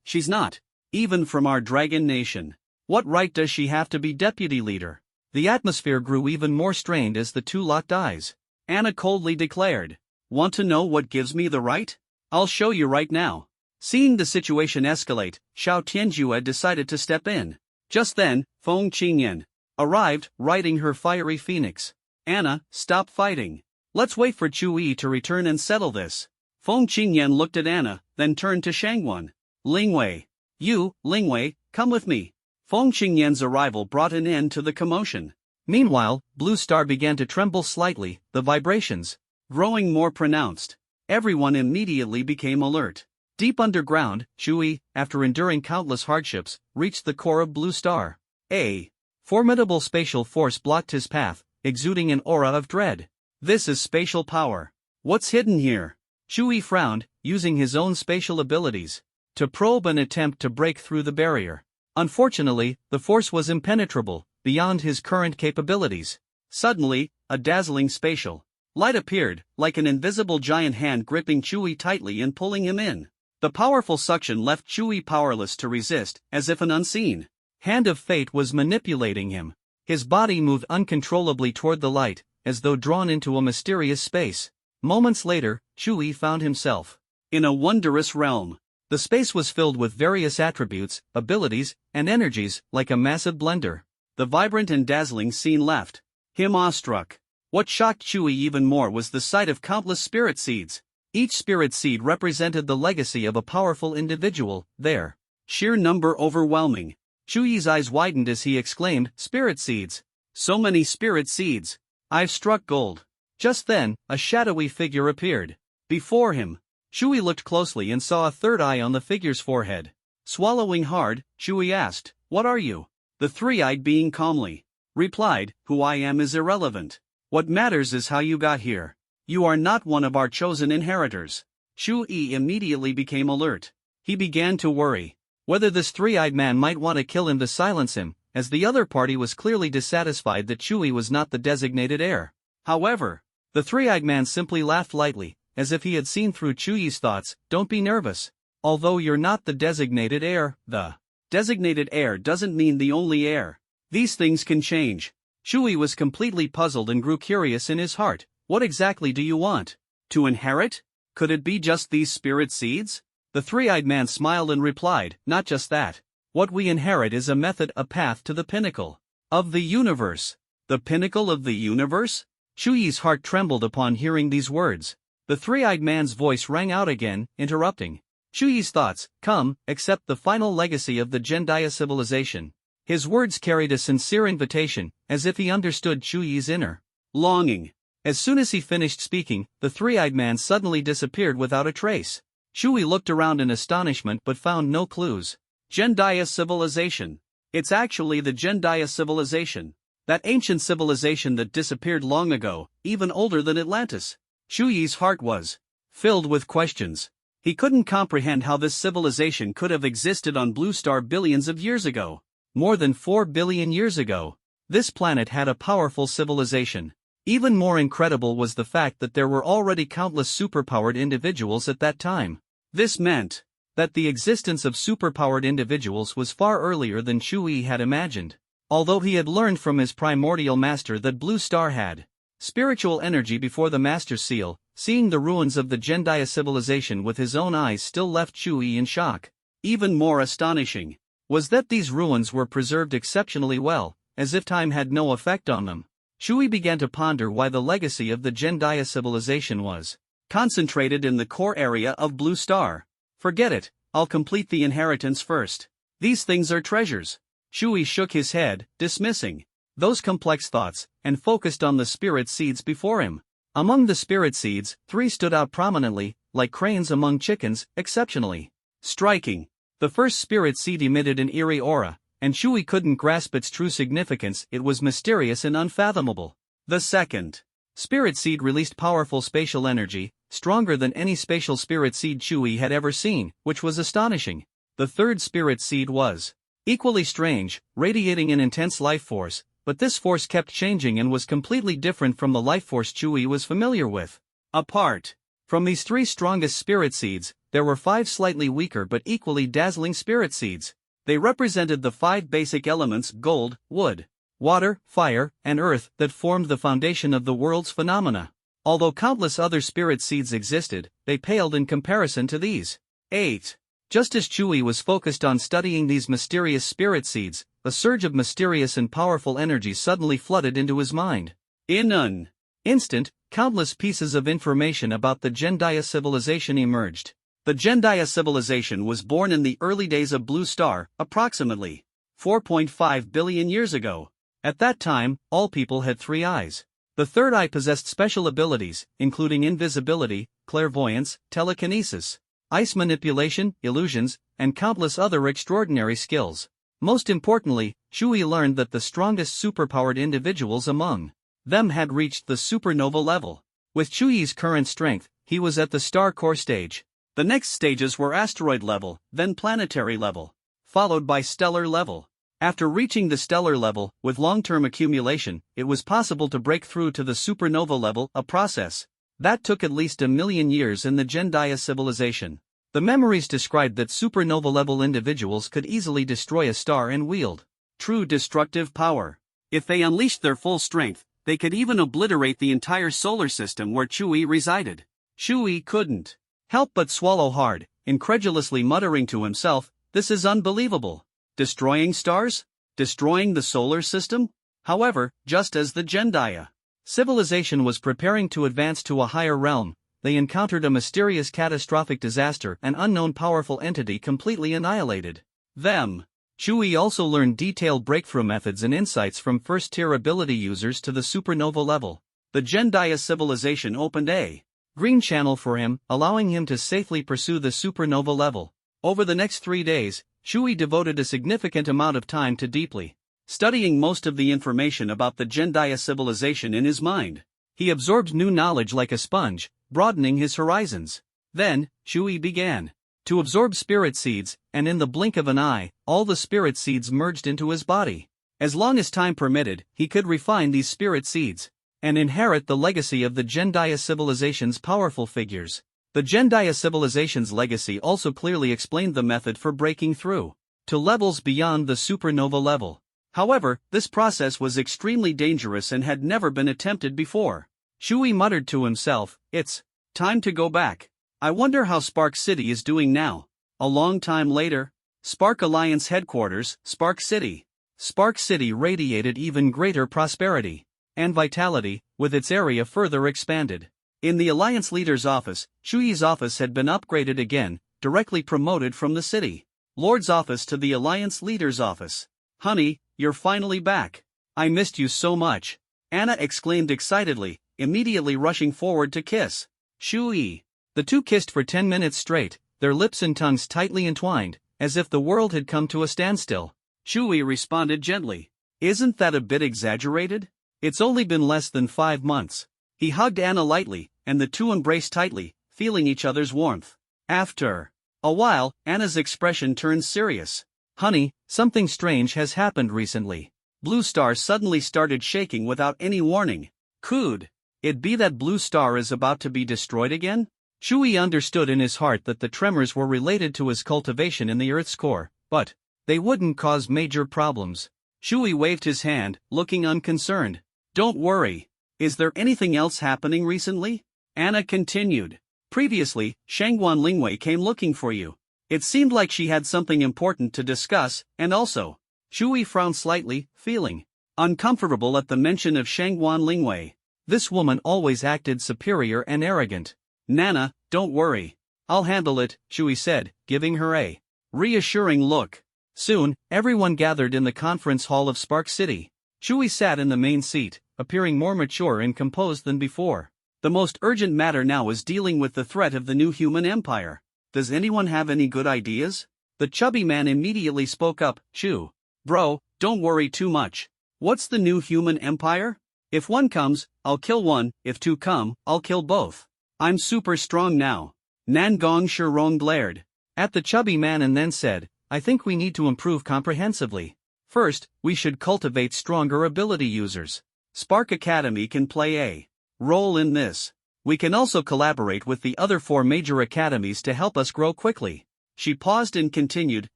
she's not even from our dragon nation. What right does she have to be deputy leader? The atmosphere grew even more strained as the two locked eyes. Anna coldly declared, want to know what gives me the right? I'll show you right now. Seeing the situation escalate, Xiao Tianjue decided to step in. Just then, Feng Qingyan arrived, riding her fiery phoenix. Anna, stop fighting. Let's wait for Chu Yi to return and settle this. Feng Qingyan looked at Anna, then turned to Shangguan. Lingwei. You, Lingwei, come with me. Feng Qingyan's arrival brought an end to the commotion. Meanwhile, Blue Star began to tremble slightly, the vibrations growing more pronounced. Everyone immediately became alert. Deep underground, Chu Yi, after enduring countless hardships, reached the core of Blue Star. A formidable spatial force blocked his path, exuding an aura of dread. This is spatial power. What's hidden here? Chu Yi frowned, using his own spatial abilities to probe and attempt to break through the barrier. Unfortunately, the force was impenetrable, beyond his current capabilities. Suddenly, a dazzling spatial light appeared, like an invisible giant hand gripping Chu Yi tightly and pulling him in. The powerful suction left Chu Yi powerless to resist, as if an unseen hand of fate was manipulating him. His body moved uncontrollably toward the light, as though drawn into a mysterious space. Moments later, Chu Yi found himself in a wondrous realm. The space was filled with various attributes, abilities, and energies, like a massive blender. The vibrant and dazzling scene left him awestruck. What shocked Chu Yi even more was the sight of countless spirit seeds. Each spirit seed represented the legacy of a powerful individual, their sheer number overwhelming. Chu Yi's eyes widened as he exclaimed, spirit seeds. So many spirit seeds. I've struck gold. Just then, a shadowy figure appeared before him. Chu Yi looked closely and saw a third eye on the figure's forehead. Swallowing hard, Chu Yi asked, what are you? The three-eyed being calmly replied, who I am is irrelevant. What matters is how you got here. You are not one of our chosen inheritors. Chu Yi immediately became alert. He began to worry whether this three-eyed man might want to kill him to silence him, as the other party was clearly dissatisfied that Chu Yi was not the designated heir. However, the three-eyed man simply laughed lightly, as if he had seen through Chu Yi's thoughts. Don't be nervous. Although you're not the designated heir, the designated heir doesn't mean the only heir. These things can change. Chu Yi was completely puzzled and grew curious in his heart. What exactly do you want? To inherit? Could it be just these spirit seeds? The three-eyed man smiled and replied, not just that. What we inherit is a method, a path to the pinnacle of the universe. The pinnacle of the universe? Chu Yi's heart trembled upon hearing these words. The three-eyed man's voice rang out again, interrupting Chu Yi's thoughts. Come, accept the final legacy of the Gendaya civilization. His words carried a sincere invitation, as if he understood Chu Yi's inner longing. As soon as he finished speaking, the three-eyed man suddenly disappeared without a trace. Chu Yi looked around in astonishment but found no clues. Gendaya civilization. It's actually the Gendaya civilization. That ancient civilization that disappeared long ago, even older than Atlantis. Chu Yi's heart was filled with questions. He couldn't comprehend how this civilization could have existed on Blue Star billions of years ago. More than 4 billion years ago. This planet had a powerful civilization. Even more incredible was the fact that there were already countless superpowered individuals at that time. This meant that the existence of superpowered individuals was far earlier than Chu Yi had imagined. Although he had learned from his primordial master that Blue Star had spiritual energy before the Master Seal, seeing the ruins of the Gendaya civilization with his own eyes still left Chu Yi in shock. Even more astonishing was that these ruins were preserved exceptionally well, as if time had no effect on them. Chu Yi began to ponder why the legacy of the Gendaya civilization was concentrated in the core area of Blue Star. Forget it, I'll complete the inheritance first. These things are treasures. Chewie shook his head, dismissing those complex thoughts, and focused on the spirit seeds before him. Among the spirit seeds, 3 stood out prominently, like cranes among chickens, exceptionally striking. The first spirit seed emitted an eerie aura, and Chewie couldn't grasp its true significance. It was mysterious and unfathomable. The second spirit seed released powerful spatial energy, stronger than any spatial spirit seed Chewie had ever seen, which was astonishing. The third spirit seed was equally strange, radiating an intense life force, but this force kept changing and was completely different from the life force Chewie was familiar with. Apart from these 3 strongest spirit seeds, there were 5 slightly weaker but equally dazzling spirit seeds. They represented the 5 basic elements: gold, wood, water, fire, and earth that formed the foundation of the world's phenomena. Although countless other spirit seeds existed, they paled in comparison to these 8. Just as Chewie was focused on studying these mysterious spirit seeds, a surge of mysterious and powerful energy suddenly flooded into his mind. In an instant, countless pieces of information about the Jendaya civilization emerged. The Jendaya civilization was born in the early days of Blue Star, approximately 4.5 billion years ago. At that time, all people had 3 eyes. The third eye possessed special abilities, including invisibility, clairvoyance, telekinesis, ice manipulation, illusions, and countless other extraordinary skills. Most importantly, Chewie learned that the strongest superpowered individuals among them had reached the supernova level. With Chewie's current strength, he was at the star core stage. The next stages were asteroid level, then planetary level, followed by stellar level. After reaching the stellar level, with long-term accumulation, it was possible to break through to the supernova level, a process that took at least 1 million years in the Jendaya civilization. The memories described that supernova-level individuals could easily destroy a star and wield true destructive power. If they unleashed their full strength, they could even obliterate the entire solar system where Chewie resided. Chewie couldn't help but swallow hard, incredulously muttering to himself, "This is unbelievable. Destroying stars? Destroying the solar system?" However, just as the Jendaya civilization was preparing to advance to a higher realm, they encountered a mysterious catastrophic disaster. An unknown powerful entity completely annihilated them. Chewie also learned detailed breakthrough methods and insights from first-tier ability users to the supernova level. The Jendaya civilization opened a green channel for him, allowing him to safely pursue the supernova level. Over the next 3 days, Chewie devoted a significant amount of time to deeply studying most of the information about the Jendaya civilization in his mind. He absorbed new knowledge like a sponge, broadening his horizons. Then, Chewie began to absorb spirit seeds, and in the blink of an eye, all the spirit seeds merged into his body. As long as time permitted, he could refine these spirit seeds and inherit the legacy of the Jendaya civilization's powerful figures. The Jendaya civilization's legacy also clearly explained the method for breaking through to levels beyond the supernova level. However, this process was extremely dangerous and had never been attempted before. Chewie muttered to himself, "It's time to go back. I wonder how Spark City is doing now." A long time later, Spark Alliance headquarters, Spark City. Spark City radiated even greater prosperity and vitality, with its area further expanded. In the Alliance leader's office, Chewie's office had been upgraded again, directly promoted from the city lord's office to the Alliance leader's office. "Honey, you're finally back. I missed you so much," Anna exclaimed excitedly, immediately rushing forward to kiss Chewie. The two kissed for 10 minutes straight, their lips and tongues tightly entwined, as if the world had come to a standstill. Chewie responded gently, "Isn't that a bit exaggerated? It's only been less than 5 months." He hugged Anna lightly, and the two embraced tightly, feeling each other's warmth. After a while, Anna's expression turned serious. "Honey, something strange has happened recently." Blue Star suddenly started shaking without any warning. Could it be that Blue Star is about to be destroyed again? Chewie understood in his heart that the tremors were related to his cultivation in the Earth's core, but they wouldn't cause major problems. Chewie waved his hand, looking unconcerned. "Don't worry. Is there anything else happening recently?" Anna continued. "Previously, Shangguan Lingwei came looking for you. It seemed like she had something important to discuss, and also..." Chewie frowned slightly, feeling uncomfortable at the mention of Shangguan Lingwei. This woman always acted superior and arrogant. "Nana, don't worry. I'll handle it, Shui said, giving her a reassuring look. Soon, everyone gathered in the conference hall of Spark City. Shui sat in the main seat, appearing more mature and composed than before. The most urgent matter now is dealing with the threat of the new human empire. Does anyone have any good ideas? The chubby man immediately spoke up. Shu. Bro, don't worry too much. What's the new human empire? If one comes, I'll kill one, if two come, I'll kill both. I'm super strong now. Nangong Shirong glared at the chubby man and then said, I think we need to improve comprehensively. First, we should cultivate stronger ability users. Spark Academy can play a role in this. We can also collaborate with the other 4 major academies to help us grow quickly. She paused and continued,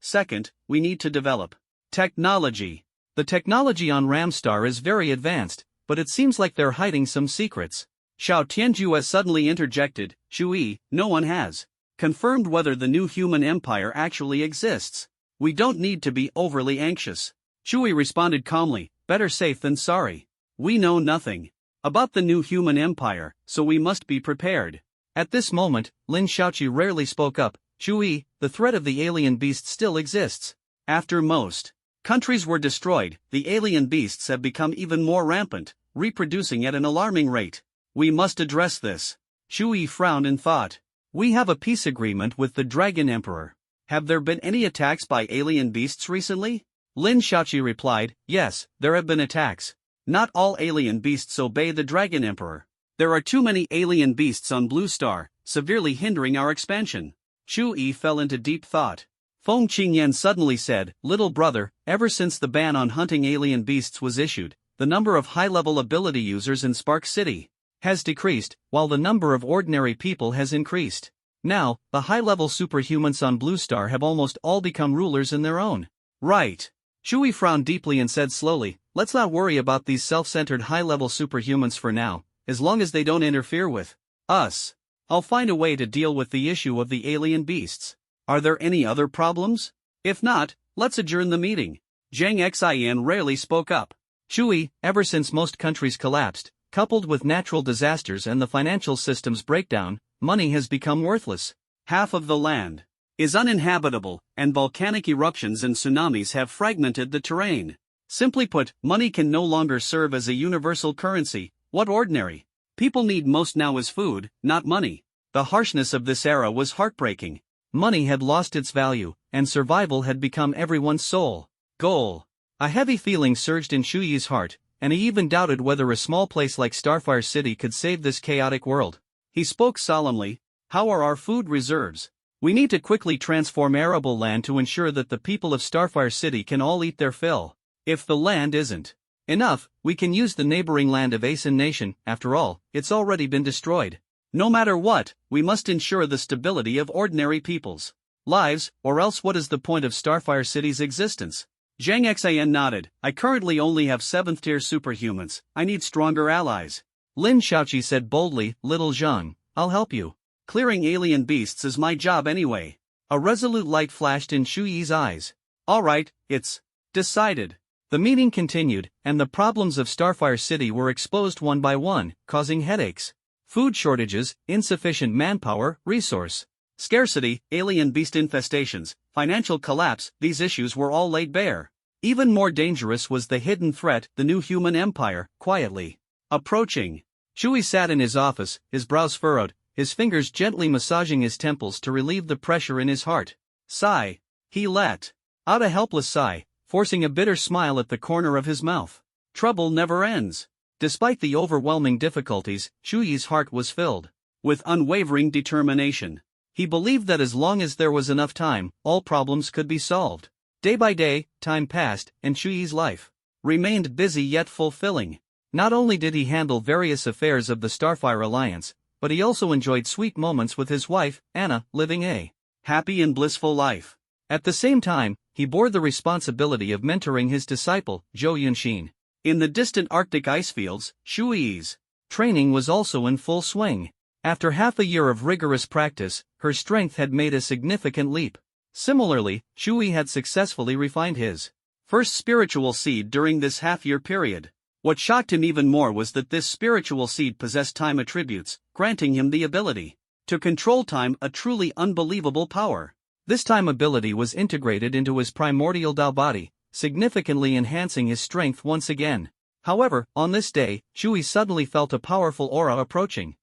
second, we need to develop technology. The technology on Ramstar is very advanced, but it seems like they're hiding some secrets. Xiao Tianju has suddenly interjected, Shui, no one has confirmed whether the new human empire actually exists. We don't need to be overly anxious. Shui responded calmly, better safe than sorry. We know nothing about the new human empire, so we must be prepared. At this moment, Lin Xiaoqi rarely spoke up. Shui, the threat of the alien beast still exists. After most countries were destroyed, the alien beasts have become even more rampant, reproducing at an alarming rate. We must address this. Shui frowned and thought. We have a peace agreement with the Dragon Emperor. Have there been any attacks by alien beasts recently? Lin Xiaoqi replied, yes, there have been attacks. Not all alien beasts obey the Dragon Emperor. There are too many alien beasts on Blue Star, severely hindering our expansion. Shui fell into deep thought. Feng Qingyan suddenly said, little brother, ever since the ban on hunting alien beasts was issued, the number of high-level ability users in Spark City has decreased, while the number of ordinary people has increased. Now, the high-level superhumans on Blue Star have almost all become rulers in their own right. Shui frowned deeply and said slowly, let's not worry about these self-centered high-level superhumans for now, as long as they don't interfere with us. I'll find a way to deal with the issue of the alien beasts. Are there any other problems? If not, let's adjourn the meeting. Zhang Xian rarely spoke up. Shui, ever since most countries collapsed, coupled with natural disasters and the financial system's breakdown, money has become worthless. Half of the land is uninhabitable, and volcanic eruptions and tsunamis have fragmented the terrain. Simply put, money can no longer serve as a universal currency. What ordinary people need most now is food, not money. The harshness of this era was heartbreaking. Money had lost its value, and survival had become everyone's sole goal. A heavy feeling surged in Shuyi's heart, and he even doubted whether a small place like Starfire City could save this chaotic world. He spoke solemnly, how are our food reserves? We need to quickly transform arable land to ensure that the people of Starfire City can all eat their fill. If the land isn't enough, we can use the neighboring land of Asen Nation. After all, it's already been destroyed. No matter what, we must ensure the stability of ordinary people's lives, or else what is the point of Starfire City's existence? Zhang Xian nodded. I currently only have 7th-tier superhumans. I need stronger allies. Lin Xiaoqi said boldly, Little Zhang, I'll help you. Clearing alien beasts is my job anyway. A resolute light flashed in Shuyi's eyes. All right, it's decided. The meeting continued, and the problems of Starfire City were exposed one by one, causing headaches. Food shortages, insufficient manpower, resource scarcity, alien beast infestations, financial collapse, these issues were all laid bare. Even more dangerous was the hidden threat, the new human empire, quietly approaching. Shui sat in his office, his brows furrowed, his fingers gently massaging his temples to relieve the pressure in his heart. Sigh. He let out a helpless sigh, forcing a bitter smile at the corner of his mouth. Trouble never ends. Despite the overwhelming difficulties, Shuyi's heart was filled with unwavering determination. He believed that as long as there was enough time, all problems could be solved. Day by day, time passed, and Shuyi's life remained busy yet fulfilling. Not only did he handle various affairs of the Starfire Alliance, but he also enjoyed sweet moments with his wife, Anna, living a happy and blissful life. At the same time, he bore the responsibility of mentoring his disciple, Zhou Yunxin. In the distant Arctic icefields, Shuyi's training was also in full swing. After half a year of rigorous practice, her strength had made a significant leap. Similarly, Shui had successfully refined his first spiritual seed during this half-year period. What shocked him even more was that this spiritual seed possessed time attributes, granting him the ability To control time, a truly unbelievable power. This time ability was integrated into his primordial Dao body, significantly enhancing his strength once again. However, on this day, Shui suddenly felt a powerful aura approaching.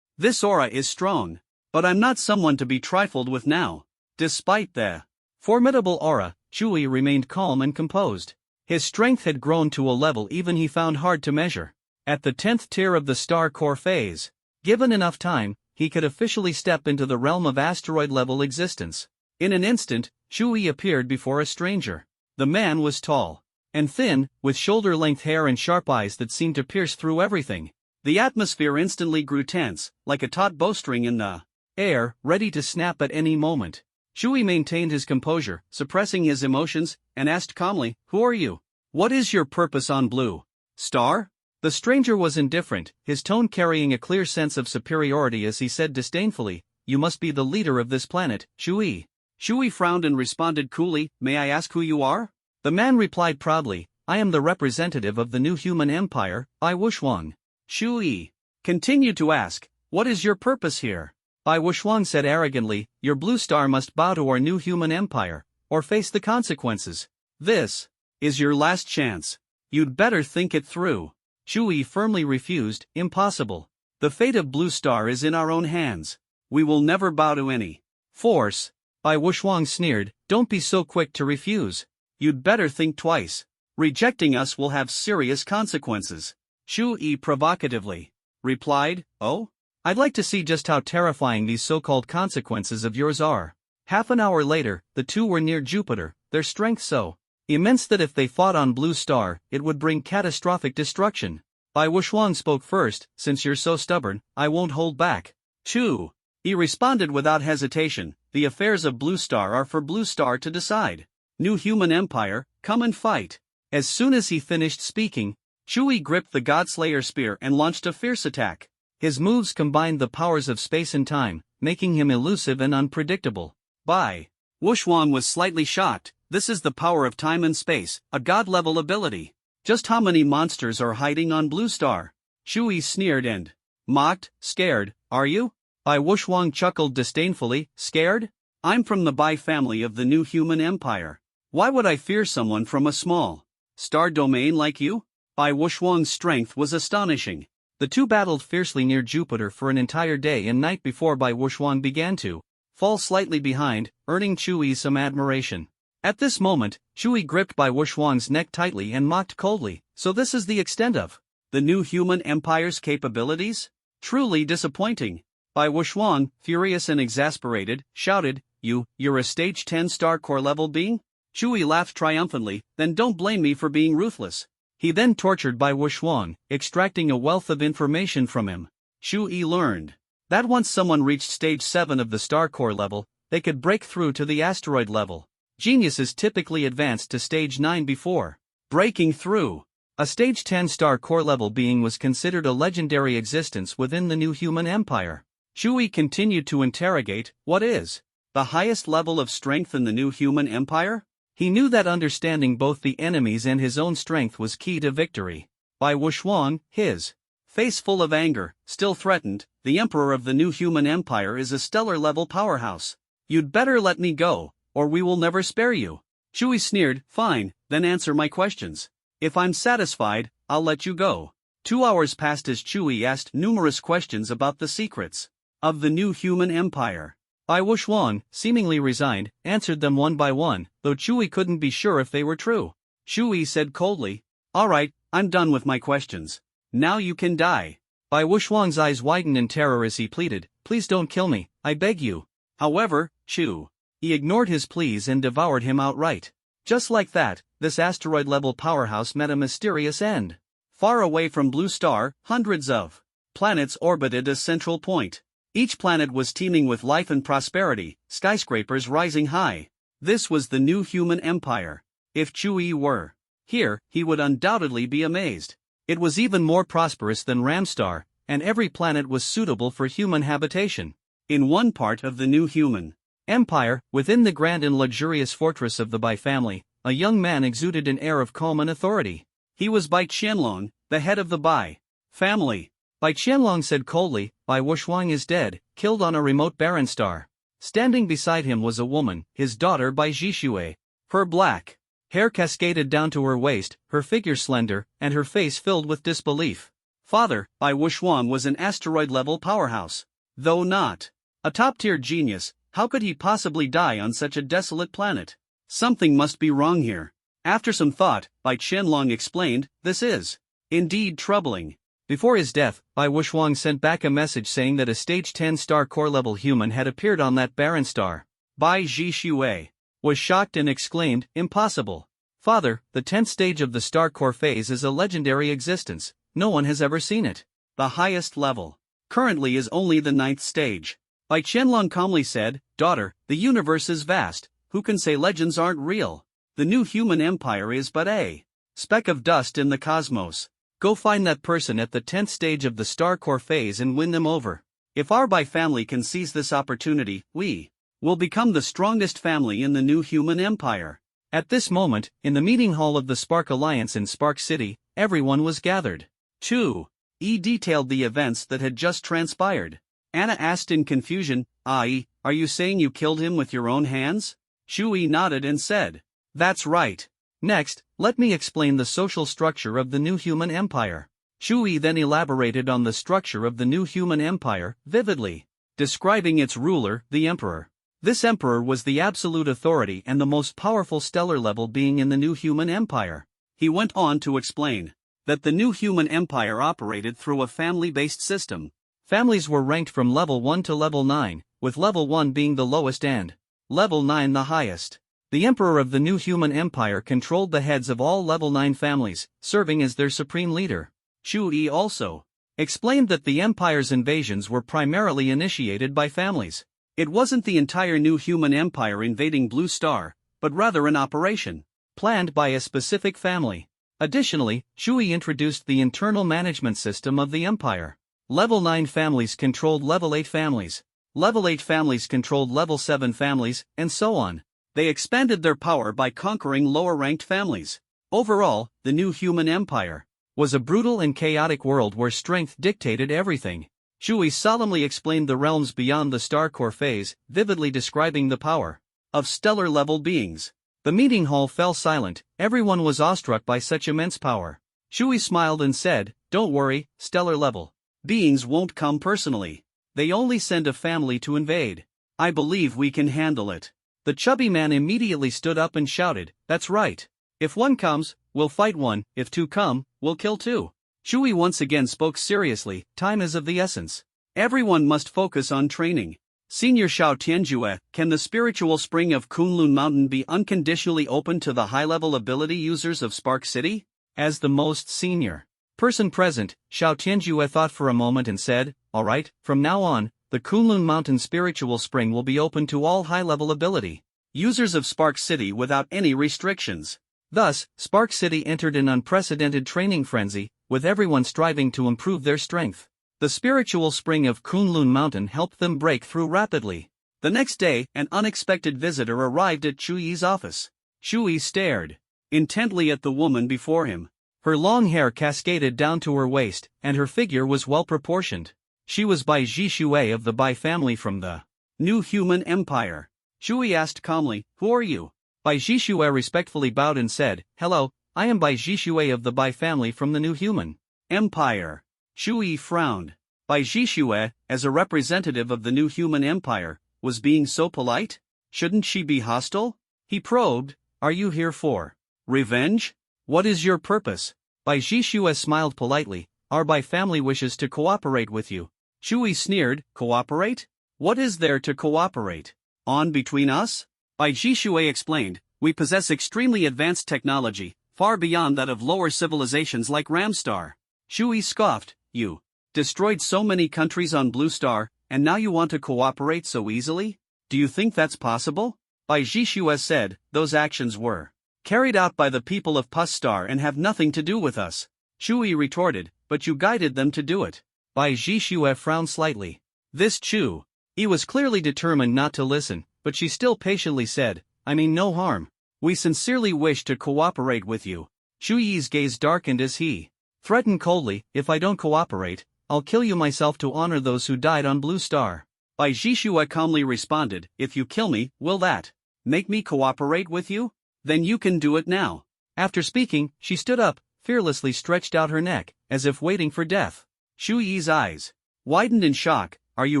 This aura is strong. But I'm not someone to be trifled with now. Despite the formidable aura, Shui remained calm and composed. His strength had grown to a level even he found hard to measure. At the 10th tier of the star core phase, given enough time, he could officially step into the realm of asteroid-level existence. In an instant, Shui appeared before a stranger. The man was tall and thin, with shoulder-length hair and sharp eyes that seemed to pierce through everything. The atmosphere instantly grew tense, like a taut bowstring in the air, ready to snap at any moment. Shui maintained his composure, suppressing his emotions, and asked calmly, "Who are you? What is your purpose on Blue Star?" The stranger was indifferent, his tone carrying a clear sense of superiority as he said disdainfully, "You must be the leader of this planet, Shui." Shui frowned and responded coolly, "May I ask who you are?" The man replied proudly, "I am the representative of the new human empire, I Wushuang." Shui continued to ask, "What is your purpose here?" I Wushuang said arrogantly, "Your blue star must bow to our new human empire, or face the consequences. This is your last chance. You'd better think it through." Shui firmly refused, "Impossible. The fate of Blue Star is in our own hands. We will never bow to any force." I Wushuang sneered, "Don't be so quick to refuse. You'd better think twice. Rejecting us will have serious consequences." Shui provocatively replied, "Oh? I'd like to see just how terrifying these so-called consequences of yours are." Half an hour later, the two were near Jupiter, their strength so immense that if they fought on Blue Star, it would bring catastrophic destruction. Bai Wushuang spoke first, "Since you're so stubborn, I won't hold back." Chu. He responded without hesitation, "The affairs of Blue Star are for Blue Star to decide. New human empire, come and fight." As soon as he finished speaking, Shui gripped the Godslayer spear and launched a fierce attack. His moves combined the powers of space and time, making him elusive and unpredictable. Bai Wushuang was slightly shocked. This is the power of time and space, a god-level ability. Just how many monsters are hiding on Blue Star? Shui sneered and mocked, "Scared, are you?" Bai Wushuang chuckled disdainfully, "Scared? I'm from the Bai family of the new human empire. Why would I fear someone from a small star domain like you?" Bai Wushuang's strength was astonishing. The two battled fiercely near Jupiter for an entire day and night before Bai Wushuang began to fall slightly behind, earning Shui some admiration. At this moment, Shui gripped Bai Wushuang's neck tightly and mocked coldly, "So this is the extent of the new human empire's capabilities? Truly disappointing." Bai Wushuang, furious and exasperated, shouted, You're a stage 10 star core level being?" Shui laughed triumphantly, "Then don't blame me for being ruthless." He then tortured Bai Wushuang, extracting a wealth of information from him. Shui learned that once someone reached stage 7 of the star core level, they could break through to the asteroid level. Geniuses typically advanced to stage 9 before breaking through. A stage 10 star core level being was considered a legendary existence within the new human empire. Shui continued to interrogate, "What is the highest level of strength in the new human empire?" He knew that understanding both the enemies and his own strength was key to victory. Bai Wushuang, his face full of anger, still threatened, "The emperor of the new human empire is a stellar-level powerhouse. You'd better let me go, or we will never spare you." Shui sneered, "Fine, then answer my questions. If I'm satisfied, I'll let you go." 2 hours passed as Shui asked numerous questions about the secrets of the new human empire. Bai Wushuang, seemingly resigned, answered them one by one, though Shui couldn't be sure if they were true. Shui said coldly, "All right, I'm done with my questions. Now you can die." Bai Wushuang's eyes widened in terror as he pleaded, "Please don't kill me, I beg you." However, he ignored his pleas and devoured him outright. Just like that, this asteroid-level powerhouse met a mysterious end. Far away from Blue Star, hundreds of planets orbited a central point. Each planet was teeming with life and prosperity, skyscrapers rising high. This was the new human empire. If Shui were here, he would undoubtedly be amazed. It was even more prosperous than Ramstar, and every planet was suitable for human habitation. In one part of the new human empire, within the grand and luxurious fortress of the Bai family, a young man exuded an air of calm and authority. He was Bai Qianlong, the head of the Bai family. Bai Qianlong said coldly, "Bai Wushuang is dead, killed on a remote barren star. Standing beside him was a woman, his daughter Bai Jishui. Her black hair cascaded down to her waist, her figure slender, and her face filled with disbelief. Father, Bai Wuxuan was an asteroid-level powerhouse. Though not a top-tier genius, how could he possibly die on such a desolate planet? Something must be wrong here. After some thought, Bai Qianlong explained, this is indeed troubling. Before his death, Bai Wuxuan sent back a message saying that a stage 10 star core level human had appeared on that barren star. Bai Jishui was shocked and exclaimed, impossible. Father, the 10th stage of the star core phase is a legendary existence, no one has ever seen it. The highest level currently is only the 9th stage. Bai Qianlong calmly said, daughter, the universe is vast, who can say legends aren't real? The new human empire is but a speck of dust in the cosmos. Go find that person at the 10th stage of the star core phase and win them over. If our Bai family can seize this opportunity, we will become the strongest family in the new human empire. At this moment, in the meeting hall of the Spark Alliance in Spark City, everyone was gathered. 2. E detailed the events that had just transpired. Anna asked in confusion, Ai, are you saying you killed him with your own hands? Shui nodded and said, that's right. Next, let me explain the social structure of the new human empire. Shui then elaborated on the structure of the new human empire, vividly describing its ruler, the emperor. This emperor was the absolute authority and the most powerful stellar level being in the new human empire. He went on to explain that the new human empire operated through a family-based system. Families were ranked from level 1 to level 9, with level 1 being the lowest and level 9 the highest. The emperor of the new human empire controlled the heads of all level 9 families, serving as their supreme leader. Shui also explained that the empire's invasions were primarily initiated by families. It wasn't the entire new human empire invading Blue Star, but rather an operation planned by a specific family. Additionally, Shui introduced the internal management system of the empire. Level 9 families controlled level 8 families. Level 8 families controlled level 7 families, and so on. They expanded their power by conquering lower-ranked families. Overall, the new human empire was a brutal and chaotic world where strength dictated everything. Shui solemnly explained the realms beyond the star core phase, vividly describing the power of stellar-level beings. The meeting hall fell silent, everyone was awestruck by such immense power. Shui smiled and said, don't worry, stellar-level beings won't come personally. They only send a family to invade. I believe we can handle it. The chubby man immediately stood up and shouted, that's right. If one comes, we'll fight one, if two come, we'll kill two. Shui once again spoke seriously, time is of the essence. Everyone must focus on training. Senior Xiao Tianjue, can the spiritual spring of Kunlun Mountain be unconditionally open to the high-level ability users of Spark City? As the most senior person present, Xiao Tianjue thought for a moment and said, all right, from now on, the Kunlun Mountain spiritual spring will be open to all high-level ability users of Spark City without any restrictions. Thus, Spark City entered an unprecedented training frenzy, with everyone striving to improve their strength. The spiritual spring of Kunlun Mountain helped them break through rapidly. The next day, an unexpected visitor arrived at Shui's office. Shui stared intently at the woman before him. Her long hair cascaded down to her waist, and her figure was well-proportioned. She was Bai Jishui of the Bai family from the new human empire. Shui asked calmly, who are you? Bai Jishui respectfully bowed and said, hello, I am Bai Jishui of the Bai family from the new human empire. Shui frowned. Bai Jishui, as a representative of the new human empire, was being so polite? Shouldn't she be hostile? He probed, are you here for revenge? What is your purpose? Bai Jishui smiled politely, our Bai family wishes to cooperate with you. Shui sneered, cooperate? What is there to cooperate on between us? Bai Jishui explained, we possess extremely advanced technology, far beyond that of lower civilizations like Ramstar. Shui scoffed, you destroyed so many countries on Blue Star, and now you want to cooperate so easily? Do you think that's possible? Bai Jishui said, those actions were carried out by the people of Pus Star and have nothing to do with us. Shui retorted, but you guided them to do it. Bai Jishui frowned slightly. This Chu. He was clearly determined not to listen, but she still patiently said, I mean no harm. We sincerely wish to cooperate with you. Shui's gaze darkened as he threatened coldly, if I don't cooperate, I'll kill you myself to honor those who died on Blue Star. Bai Jishue calmly responded, if you kill me, will that make me cooperate with you? Then you can do it now. After speaking, she stood up, fearlessly stretched out her neck, as if waiting for death. Shu Yi's eyes widened in shock. Are you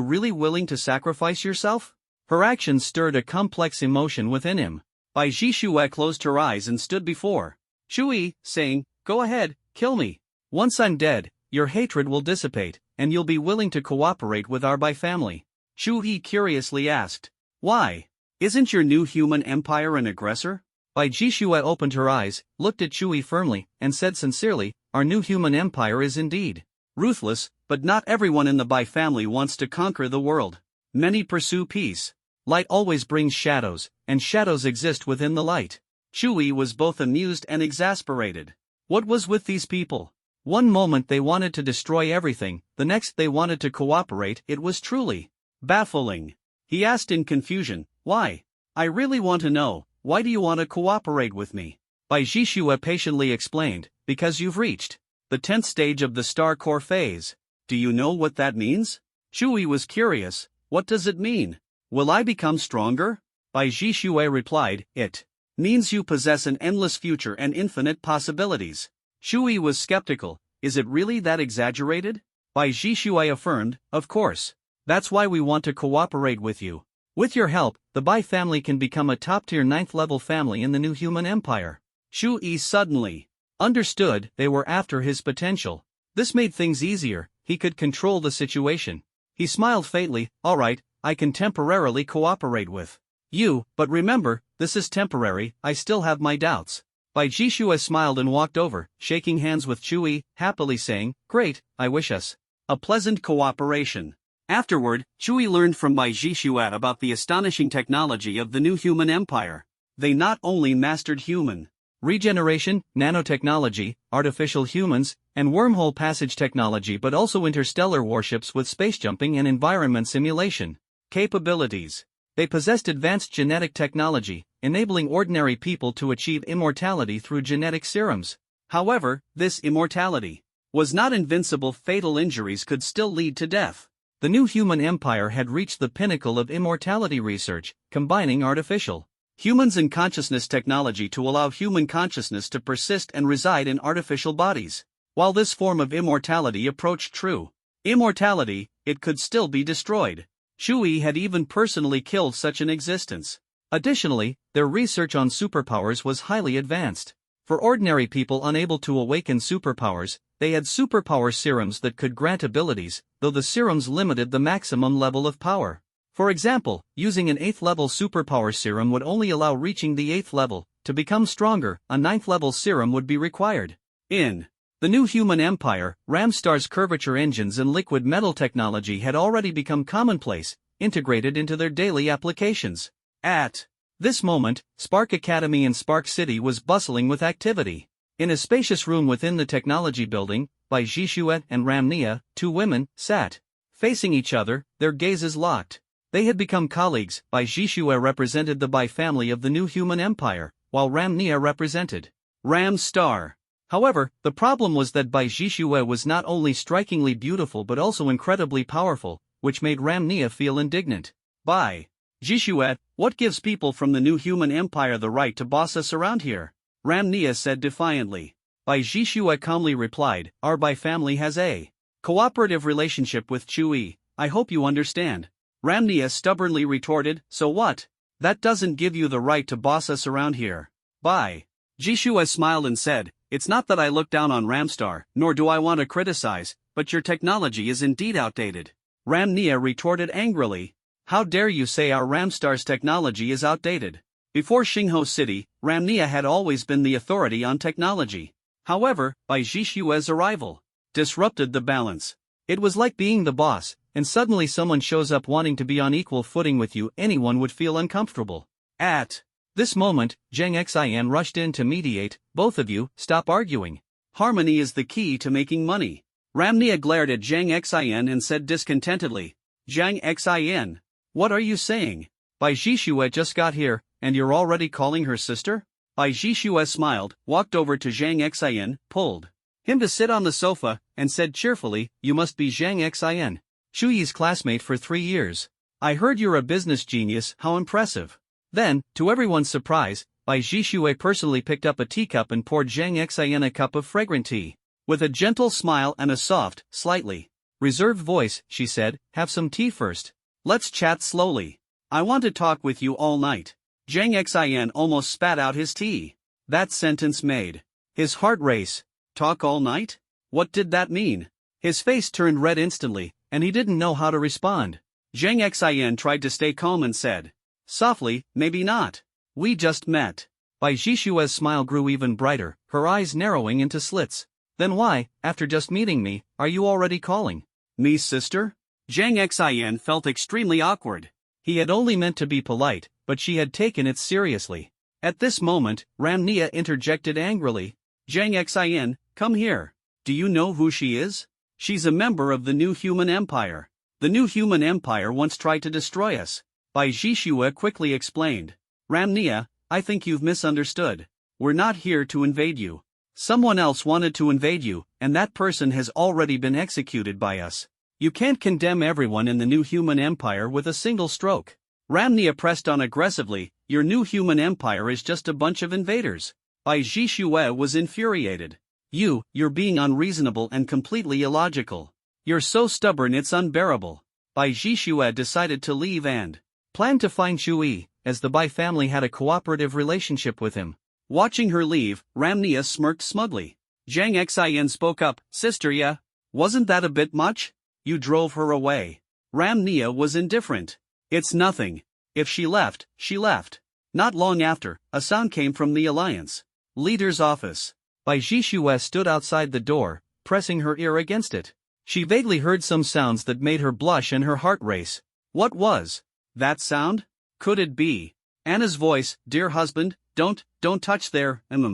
really willing to sacrifice yourself? Her actions stirred a complex emotion within him. Bai Jishue closed her eyes and stood before Shu Yi, saying, go ahead, kill me. Once I'm dead, your hatred will dissipate, and you'll be willing to cooperate with our Bai family. Shu Yi curiously asked, why? Isn't your new human empire an aggressor? Bai Jishue opened her eyes, looked at Shu Yi firmly, and said sincerely, our new human empire is indeed ruthless, but not everyone in the Bai family wants to conquer the world. Many pursue peace. Light always brings shadows, and shadows exist within the light. Shu Yi was both amused and exasperated. What was with these people? One moment they wanted to destroy everything, the next they wanted to cooperate. It was truly baffling. He asked in confusion, why? I really want to know, why do you want to cooperate with me? Bai Jishue patiently explained, because you've reached the 10th stage of the Star Core phase. Do you know what that means? Shu Yi was curious, what does it mean? Will I become stronger? Bai Jishue replied, it means you possess an endless future and infinite possibilities. Shu Yi was skeptical, is it really that exaggerated? Bai Jishue affirmed, of course. That's why we want to cooperate with you. With your help, the Bai family can become a top-tier 9th level family in the new human empire. Shu Yi suddenly understood they were after his potential. This made things easier, he could control the situation. He smiled faintly, alright, I can temporarily cooperate with you, but remember, this is temporary, I still have my doubts. Bai Jishue smiled and walked over, shaking hands with Shu Yi, happily saying, great, I wish us a pleasant cooperation. Afterward, Shu Yi learned from Bai Jishue about the astonishing technology of the new human empire. They not only mastered human regeneration, nanotechnology, artificial humans, and wormhole passage technology but also interstellar warships with space jumping and environment simulation capabilities. They possessed advanced genetic technology, enabling ordinary people to achieve immortality through genetic serums. However, this immortality was not invincible. Fatal injuries could still lead to death. The new human empire had reached the pinnacle of immortality research, combining artificial humans and consciousness technology to allow human consciousness to persist and reside in artificial bodies. While this form of immortality approached true immortality, it could still be destroyed. Shu Yi had even personally killed such an existence. Additionally, their research on superpowers was highly advanced. For ordinary people unable to awaken superpowers, they had superpower serums that could grant abilities, though the serums limited the maximum level of power. For example, using an 8th level superpower serum would only allow reaching the 8th level. To become stronger, a 9th level serum would be required. In the new human empire, Ramstar's curvature engines and liquid metal technology had already become commonplace, integrated into their daily applications. At this moment, Spark Academy in Spark City was bustling with activity. In a spacious room within the technology building, Bai Jishue and Ramnia, two women, sat facing each other, their gazes locked. They had become colleagues. Bai Jishue represented the Bai family of the new human empire, while Ramnia represented Ramstar. However, the problem was that Bai Jishue was not only strikingly beautiful but also incredibly powerful, which made Ramnia feel indignant. Bai Jishue, what gives people from the new human empire the right to boss us around here? Ramnia said defiantly. Bai Jishue calmly replied, our Bai family has a cooperative relationship with Shu Yi. I hope you understand. Ramnia stubbornly retorted, so what? That doesn't give you the right to boss us around here. Bai Jishue smiled and said, it's not that I look down on Ramstar, nor do I want to criticize, but your technology is indeed outdated. Ramnia retorted angrily. How dare you say our Ramstar's technology is outdated? Before Xingho City, Ramnia had always been the authority on technology. However, Bai Jishue's arrival disrupted the balance. It was like being the boss, and suddenly someone shows up wanting to be on equal footing with you. Anyone would feel uncomfortable. At this moment, Zhang Xian rushed in to mediate. Both of you, stop arguing. Harmony is the key to making money. Ramnia glared at Zhang Xian and said discontentedly, Zhang Xian, what are you saying? Bai Jishue just got here, and you're already calling her sister? Bai Jishue smiled, walked over to Zhang Xian, pulled him to sit on the sofa, and said cheerfully, you must be Zhang Xian, Shu Yi's classmate for 3 years. I heard you're a business genius, how impressive. Then, to everyone's surprise, Bai Jishui personally picked up a teacup and poured Zhang Xian a cup of fragrant tea. With a gentle smile and a soft, slightly reserved voice, she said, have some tea first. Let's chat slowly. I want to talk with you all night. Zhang Xian almost spat out his tea. That sentence made his heart race. Talk all night? What did that mean? His face turned red instantly, and he didn't know how to respond. Zhang Xian tried to stay calm and said softly, maybe not. We just met. Bai Jishue's smile grew even brighter, her eyes narrowing into slits. Then why, after just meeting me, are you already calling me sister? Zhang Xian felt extremely awkward. He had only meant to be polite, but she had taken it seriously. At this moment, Ramnia interjected angrily. Zhang Xian, come here. Do you know who she is? She's a member of the New Human Empire. The New Human Empire once tried to destroy us. Bai Jishue quickly explained. Ramnia, I think you've misunderstood. We're not here to invade you. Someone else wanted to invade you, and that person has already been executed by us. You can't condemn everyone in the New Human Empire with a single stroke. Ramnia pressed on aggressively, your New Human Empire is just a bunch of invaders. Bai Jishue was infuriated. You're being unreasonable and completely illogical. You're so stubborn it's unbearable. Bai Jishue decided to leave and planned to find Shui, as the Bai family had a cooperative relationship with him. Watching her leave, Ramnia smirked smugly. Zhang Xian spoke up, sister wasn't that a bit much? You drove her away. Ramnia was indifferent. It's nothing. If she left, she left. Not long after, a sound came from the Alliance leader's office. Bai Jishue stood outside the door, pressing her ear against it. She vaguely heard some sounds that made her blush and her heart race. What was that sound? Could it be Anna's voice, dear husband, don't touch there, Bai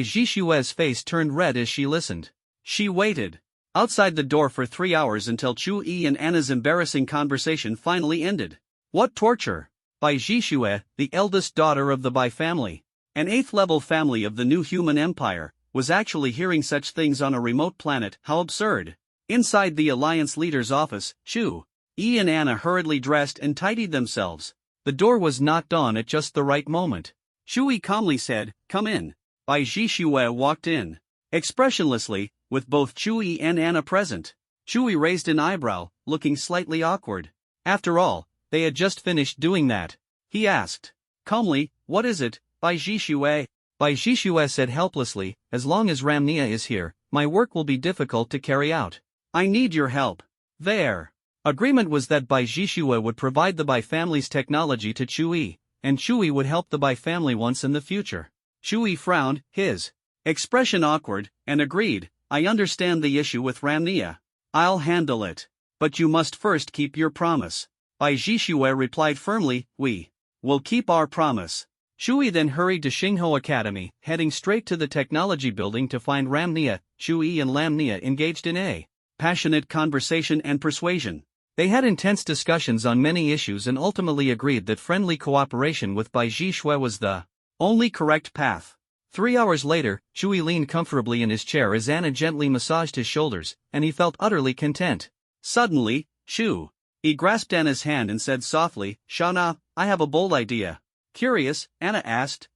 Jishue's face turned red as she listened. She waited outside the door for 3 hours until Chu Yi and Anna's embarrassing conversation finally ended. What torture! Bai Jishue, the eldest daughter of the Bai family, an 8th-level family of the New Human Empire, was actually hearing such things on a remote planet. How absurd! Inside the Alliance leader's office, Chu Yi and Anna hurriedly dressed and tidied themselves. The door was knocked on at just the right moment. Chu Yi calmly said, come in. Bai Jishue walked in. Expressionlessly, with both Chu Yi and Anna present. Chu Yi raised an eyebrow, looking slightly awkward. After all, they had just finished doing that. He asked calmly, what is it, Bai Jishue? Bai Jishue said helplessly, as long as Ramnia is here, my work will be difficult to carry out. I need your help. There. Agreement was that Bai Jishue would provide the Bai family's technology to Chu Yi, and Chu Yi would help the Bai family once in the future. Chu Yi frowned, his expression awkward, and agreed, I understand the issue with Ramnia. I'll handle it. But you must first keep your promise. Bai Jishue replied firmly, we will keep our promise. Chu Yi then hurried to Xingho Academy, heading straight to the technology building to find Ramnia, Chu Yi and Lamnia engaged in a passionate conversation and persuasion. They had intense discussions on many issues and ultimately agreed that friendly cooperation with Bai Jishue was the only correct path. 3 hours later, Chu Yi leaned comfortably in his chair as Anna gently massaged his shoulders, and he felt utterly content. Suddenly, Chu Yi grasped Anna's hand and said softly, Shauna, I have a bold idea. Curious, Anna asked,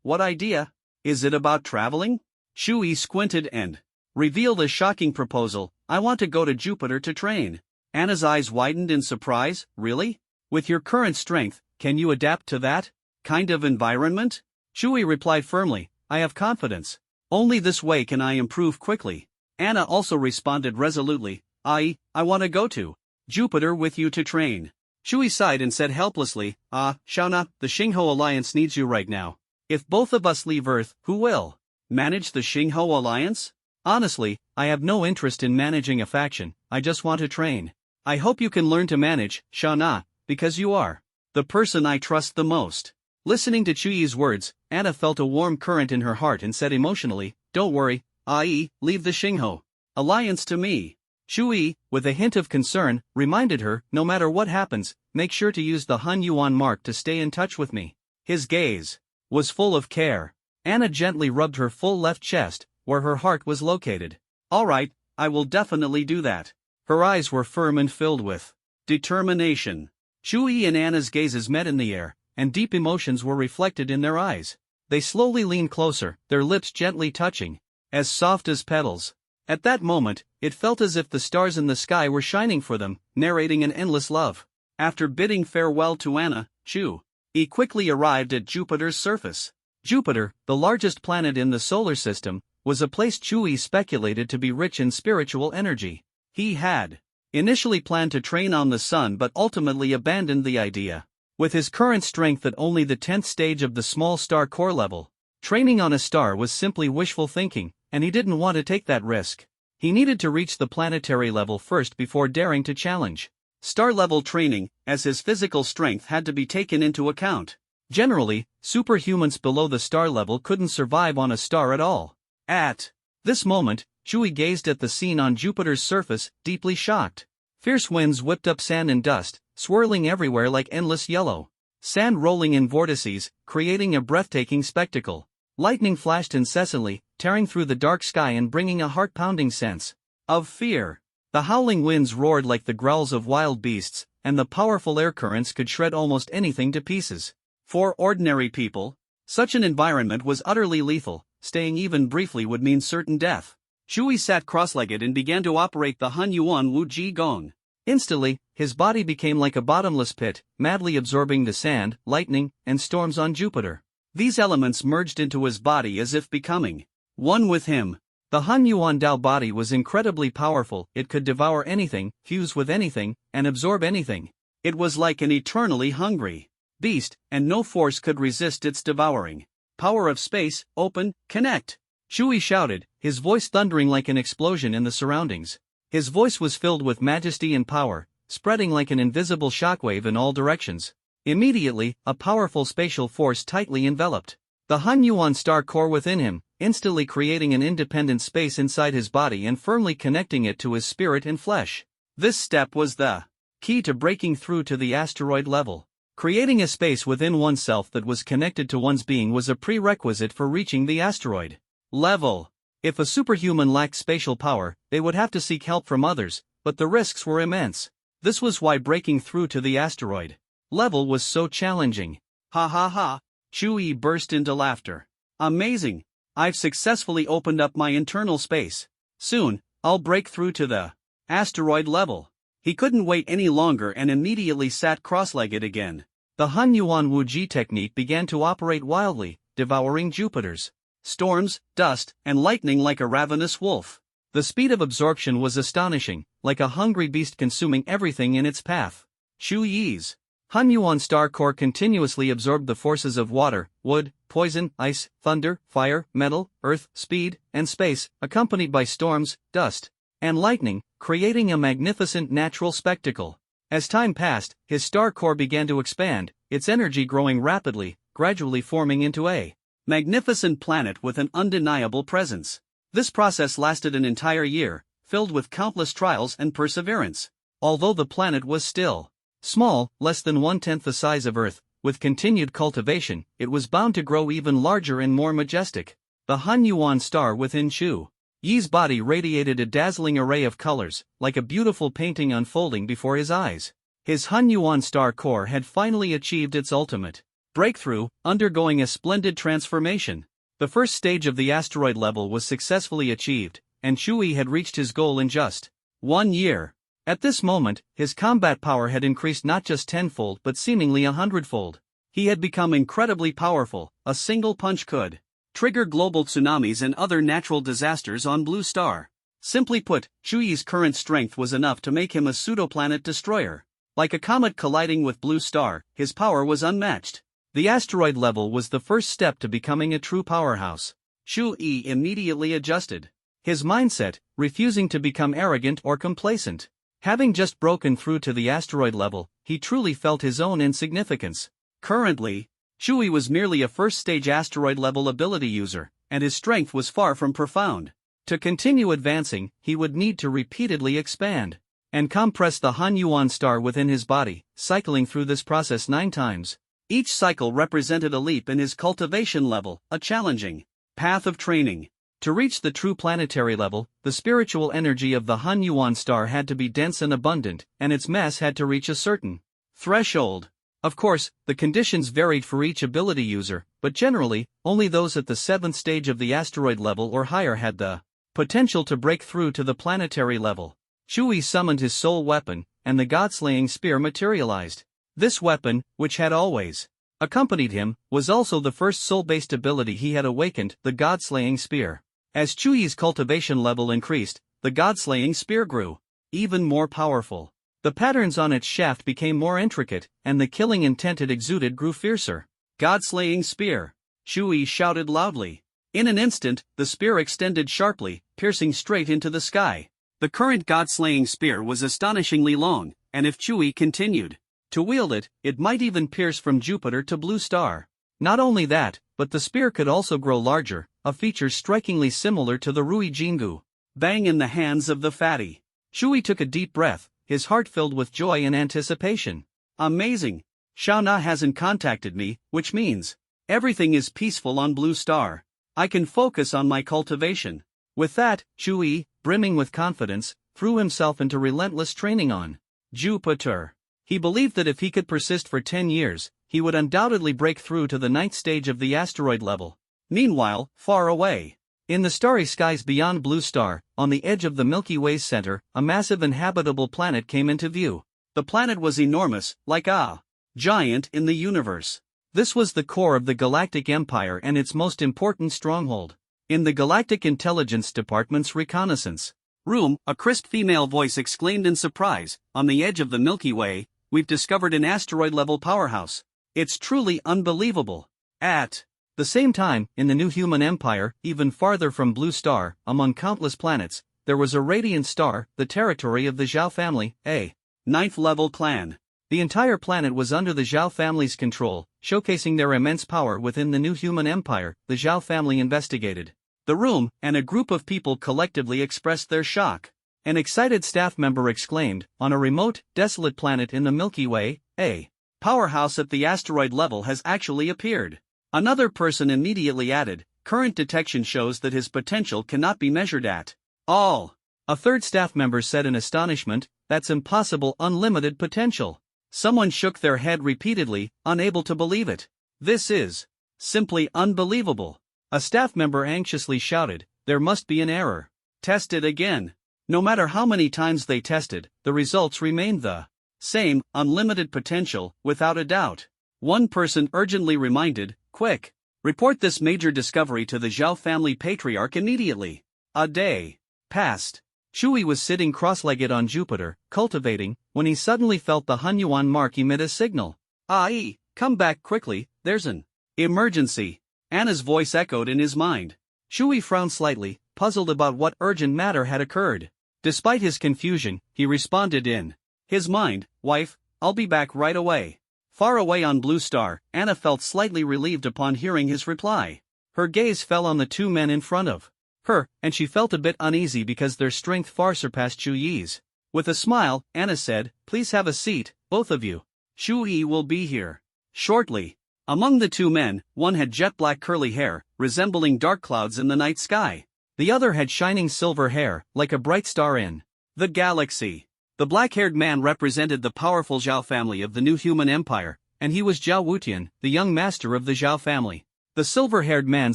what idea? Is it about traveling? Chu Yi squinted and revealed a shocking proposal, I want to go to Jupiter to train. Anna's eyes widened in surprise, really? With your current strength, can you adapt to that kind of environment? Chu Yi replied firmly, I have confidence. Only this way can I improve quickly. Anna also responded resolutely, I want to go to Jupiter with you to train. Chu Yi sighed and said helplessly, Shauna, the Xingho Alliance needs you right now. If both of us leave Earth, who will manage the Xingho Alliance? Honestly, I have no interest in managing a faction, I just want to train. I hope you can learn to manage, Shauna, because you are the person I trust the most. Listening to Chu Yi's words, Anna felt a warm current in her heart and said emotionally, don't worry, leave the Xingho Alliance to me. Chu Yi, with a hint of concern, reminded her, no matter what happens, make sure to use the Han Yuan mark to stay in touch with me. His gaze was full of care. Anna gently rubbed her full left chest, where her heart was located. All right, I will definitely do that. Her eyes were firm and filled with determination. Chewie and Anna's gazes met in the air, and deep emotions were reflected in their eyes. They slowly leaned closer, their lips gently touching, as soft as petals. At that moment, it felt as if the stars in the sky were shining for them, narrating an endless love. After bidding farewell to Anna, Chewie quickly arrived at Jupiter's surface. Jupiter, the largest planet in the solar system, was a place Chewie speculated to be rich in spiritual energy. He had initially planned to train on the sun but ultimately abandoned the idea. With his current strength at only the 10th stage of the small star core level, training on a star was simply wishful thinking, and he didn't want to take that risk. He needed to reach the planetary level first before daring to challenge star-level training, as his physical strength had to be taken into account. Generally, superhumans below the star level couldn't survive on a star at all. At this moment, Chewie gazed at the scene on Jupiter's surface, deeply shocked. Fierce winds whipped up sand and dust, swirling everywhere like endless yellow sand rolling in vortices, creating a breathtaking spectacle. Lightning flashed incessantly, tearing through the dark sky and bringing a heart-pounding sense of fear. The howling winds roared like the growls of wild beasts, and the powerful air currents could shred almost anything to pieces. For ordinary people, such an environment was utterly lethal. Staying even briefly would mean certain death. Chewie sat cross-legged and began to operate the Hun Yuan Wu Ji Gong. Instantly, his body became like a bottomless pit, madly absorbing the sand, lightning, and storms on Jupiter. These elements merged into his body as if becoming one with him. The Hun Yuan Dao body was incredibly powerful. It could devour anything, fuse with anything, and absorb anything. It was like an eternally hungry beast, and no force could resist its devouring power of space. Open, connect! Chewie shouted, his voice thundering like an explosion in the surroundings. His voice was filled with majesty and power, spreading like an invisible shockwave in all directions. Immediately, a powerful spatial force tightly enveloped the Hun Yuan star core within him, instantly creating an independent space inside his body and firmly connecting it to his spirit and flesh. This step was the key to breaking through to the asteroid level. Creating a space within oneself that was connected to one's being was a prerequisite for reaching the asteroid level. If a superhuman lacked spatial power, they would have to seek help from others, but the risks were immense. This was why breaking through to the asteroid level was so challenging. Ha ha ha! Chewie burst into laughter. Amazing! I've successfully opened up my internal space. Soon, I'll break through to the asteroid level. He couldn't wait any longer and immediately sat cross-legged again. The Hun Yuan Wu Ji technique began to operate wildly, devouring Jupiter's storms, dust, and lightning like a ravenous wolf. The speed of absorption was astonishing, like a hungry beast consuming everything in its path. Chewie's Hun Yuan star core continuously absorbed the forces of water, wood, poison, ice, thunder, fire, metal, earth, speed, and space, accompanied by storms, dust, and lightning, creating a magnificent natural spectacle. As time passed, his star core began to expand, its energy growing rapidly, gradually forming into a magnificent planet with an undeniable presence. This process lasted an entire year, filled with countless trials and perseverance. Although the planet was still small, less than 1/10 the size of Earth, with continued cultivation, it was bound to grow even larger and more majestic. The Hun Yuan star within Chewie's body radiated a dazzling array of colors, like a beautiful painting unfolding before his eyes. His Hun Yuan star core had finally achieved its ultimate breakthrough, undergoing a splendid transformation. The first stage of the asteroid level was successfully achieved, and Chewie had reached his goal in just 1 year. At this moment, his combat power had increased not just tenfold but seemingly 100-fold. He had become incredibly powerful. A single punch could trigger global tsunamis and other natural disasters on Blue Star. Simply put, Chewie's current strength was enough to make him a pseudoplanet destroyer. Like a comet colliding with Blue Star, his power was unmatched. The asteroid level was the first step to becoming a true powerhouse. Chewie immediately adjusted his mindset, refusing to become arrogant or complacent. Having just broken through to the asteroid level, he truly felt his own insignificance. Currently, Chewie was merely a first-stage asteroid-level ability user, and his strength was far from profound. To continue advancing, he would need to repeatedly expand and compress the Hun Yuan star within his body, cycling through this process 9 times. Each cycle represented a leap in his cultivation level, a challenging path of training. To reach the true planetary level, the spiritual energy of the Han Yuan star had to be dense and abundant, and its mass had to reach a certain threshold. Of course, the conditions varied for each ability user, but generally, only those at the 7th stage of the asteroid level or higher had the potential to break through to the planetary level. Chui summoned his soul weapon, and the god-slaying spear materialized. This weapon, which had always accompanied him, was also the first soul-based ability he had awakened, the god-slaying spear. As Chui's cultivation level increased, the god-slaying spear grew even more powerful. The patterns on its shaft became more intricate, and the killing intent it exuded grew fiercer. God-slaying spear! Chui shouted loudly. In an instant, the spear extended sharply, piercing straight into the sky. The current god-slaying spear was astonishingly long, and if Chui continued to wield it, it might even pierce from Jupiter to Blue Star. Not only that, but the spear could also grow larger, a feature strikingly similar to the Rui Jingu. Bang in the hands of the fatty. Chui took a deep breath, his heart filled with joy and anticipation. Amazing! Shao Na hasn't contacted me, which means everything is peaceful on Blue Star. I can focus on my cultivation. With that, Chui, brimming with confidence, threw himself into relentless training on Jupiter. He believed that if he could persist for 10 years, he would undoubtedly break through to the 9th stage of the asteroid level. Meanwhile, far away, in the starry skies beyond Blue Star, on the edge of the Milky Way's center, a massive inhabitable planet came into view. The planet was enormous, like a giant in the universe. This was the core of the Galactic Empire and its most important stronghold. In the Galactic Intelligence Department's reconnaissance room, a crisp female voice exclaimed in surprise, "On the edge of the Milky Way, we've discovered an asteroid-level powerhouse. It's truly unbelievable." At the same time, in the new human empire, even farther from Blue Star, among countless planets, there was a radiant star, the territory of the Zhao family, a 9th-level clan. The entire planet was under the Zhao family's control, showcasing their immense power within the new human empire. The Zhao family investigated the room, and a group of people collectively expressed their shock. An excited staff member exclaimed, "On a remote, desolate planet in the Milky Way, a powerhouse at the asteroid level has actually appeared." Another person immediately added, "Current detection shows that his potential cannot be measured at all." A third staff member said in astonishment, "That's impossible, unlimited potential." Someone shook their head repeatedly, unable to believe it. "This is simply unbelievable." A staff member anxiously shouted, "There must be an error. Test it again." No matter how many times they tested, the results remained the same, unlimited potential, without a doubt. One person urgently reminded, "Quick! Report this major discovery to the Zhao family patriarch immediately." A day passed. Chui was sitting cross-legged on Jupiter, cultivating, when he suddenly felt the Hunyuan mark emit a signal. "Ai, come back quickly, there's an emergency." Anna's voice echoed in his mind. Chui frowned slightly, puzzled about what urgent matter had occurred. Despite his confusion, he responded in his mind, "Wife, I'll be back right away." Far away on Blue Star, Anna felt slightly relieved upon hearing his reply. Her gaze fell on the two men in front of her, and she felt a bit uneasy because their strength far surpassed Chuyi's. With a smile, Anna said, "Please have a seat, both of you. Chuyi will be here shortly." Among the two men, one had jet-black curly hair, resembling dark clouds in the night sky. The other had shining silver hair, like a bright star in the galaxy. The black-haired man represented the powerful Zhao family of the new human empire, and he was Zhao Wutian, the young master of the Zhao family. The silver-haired man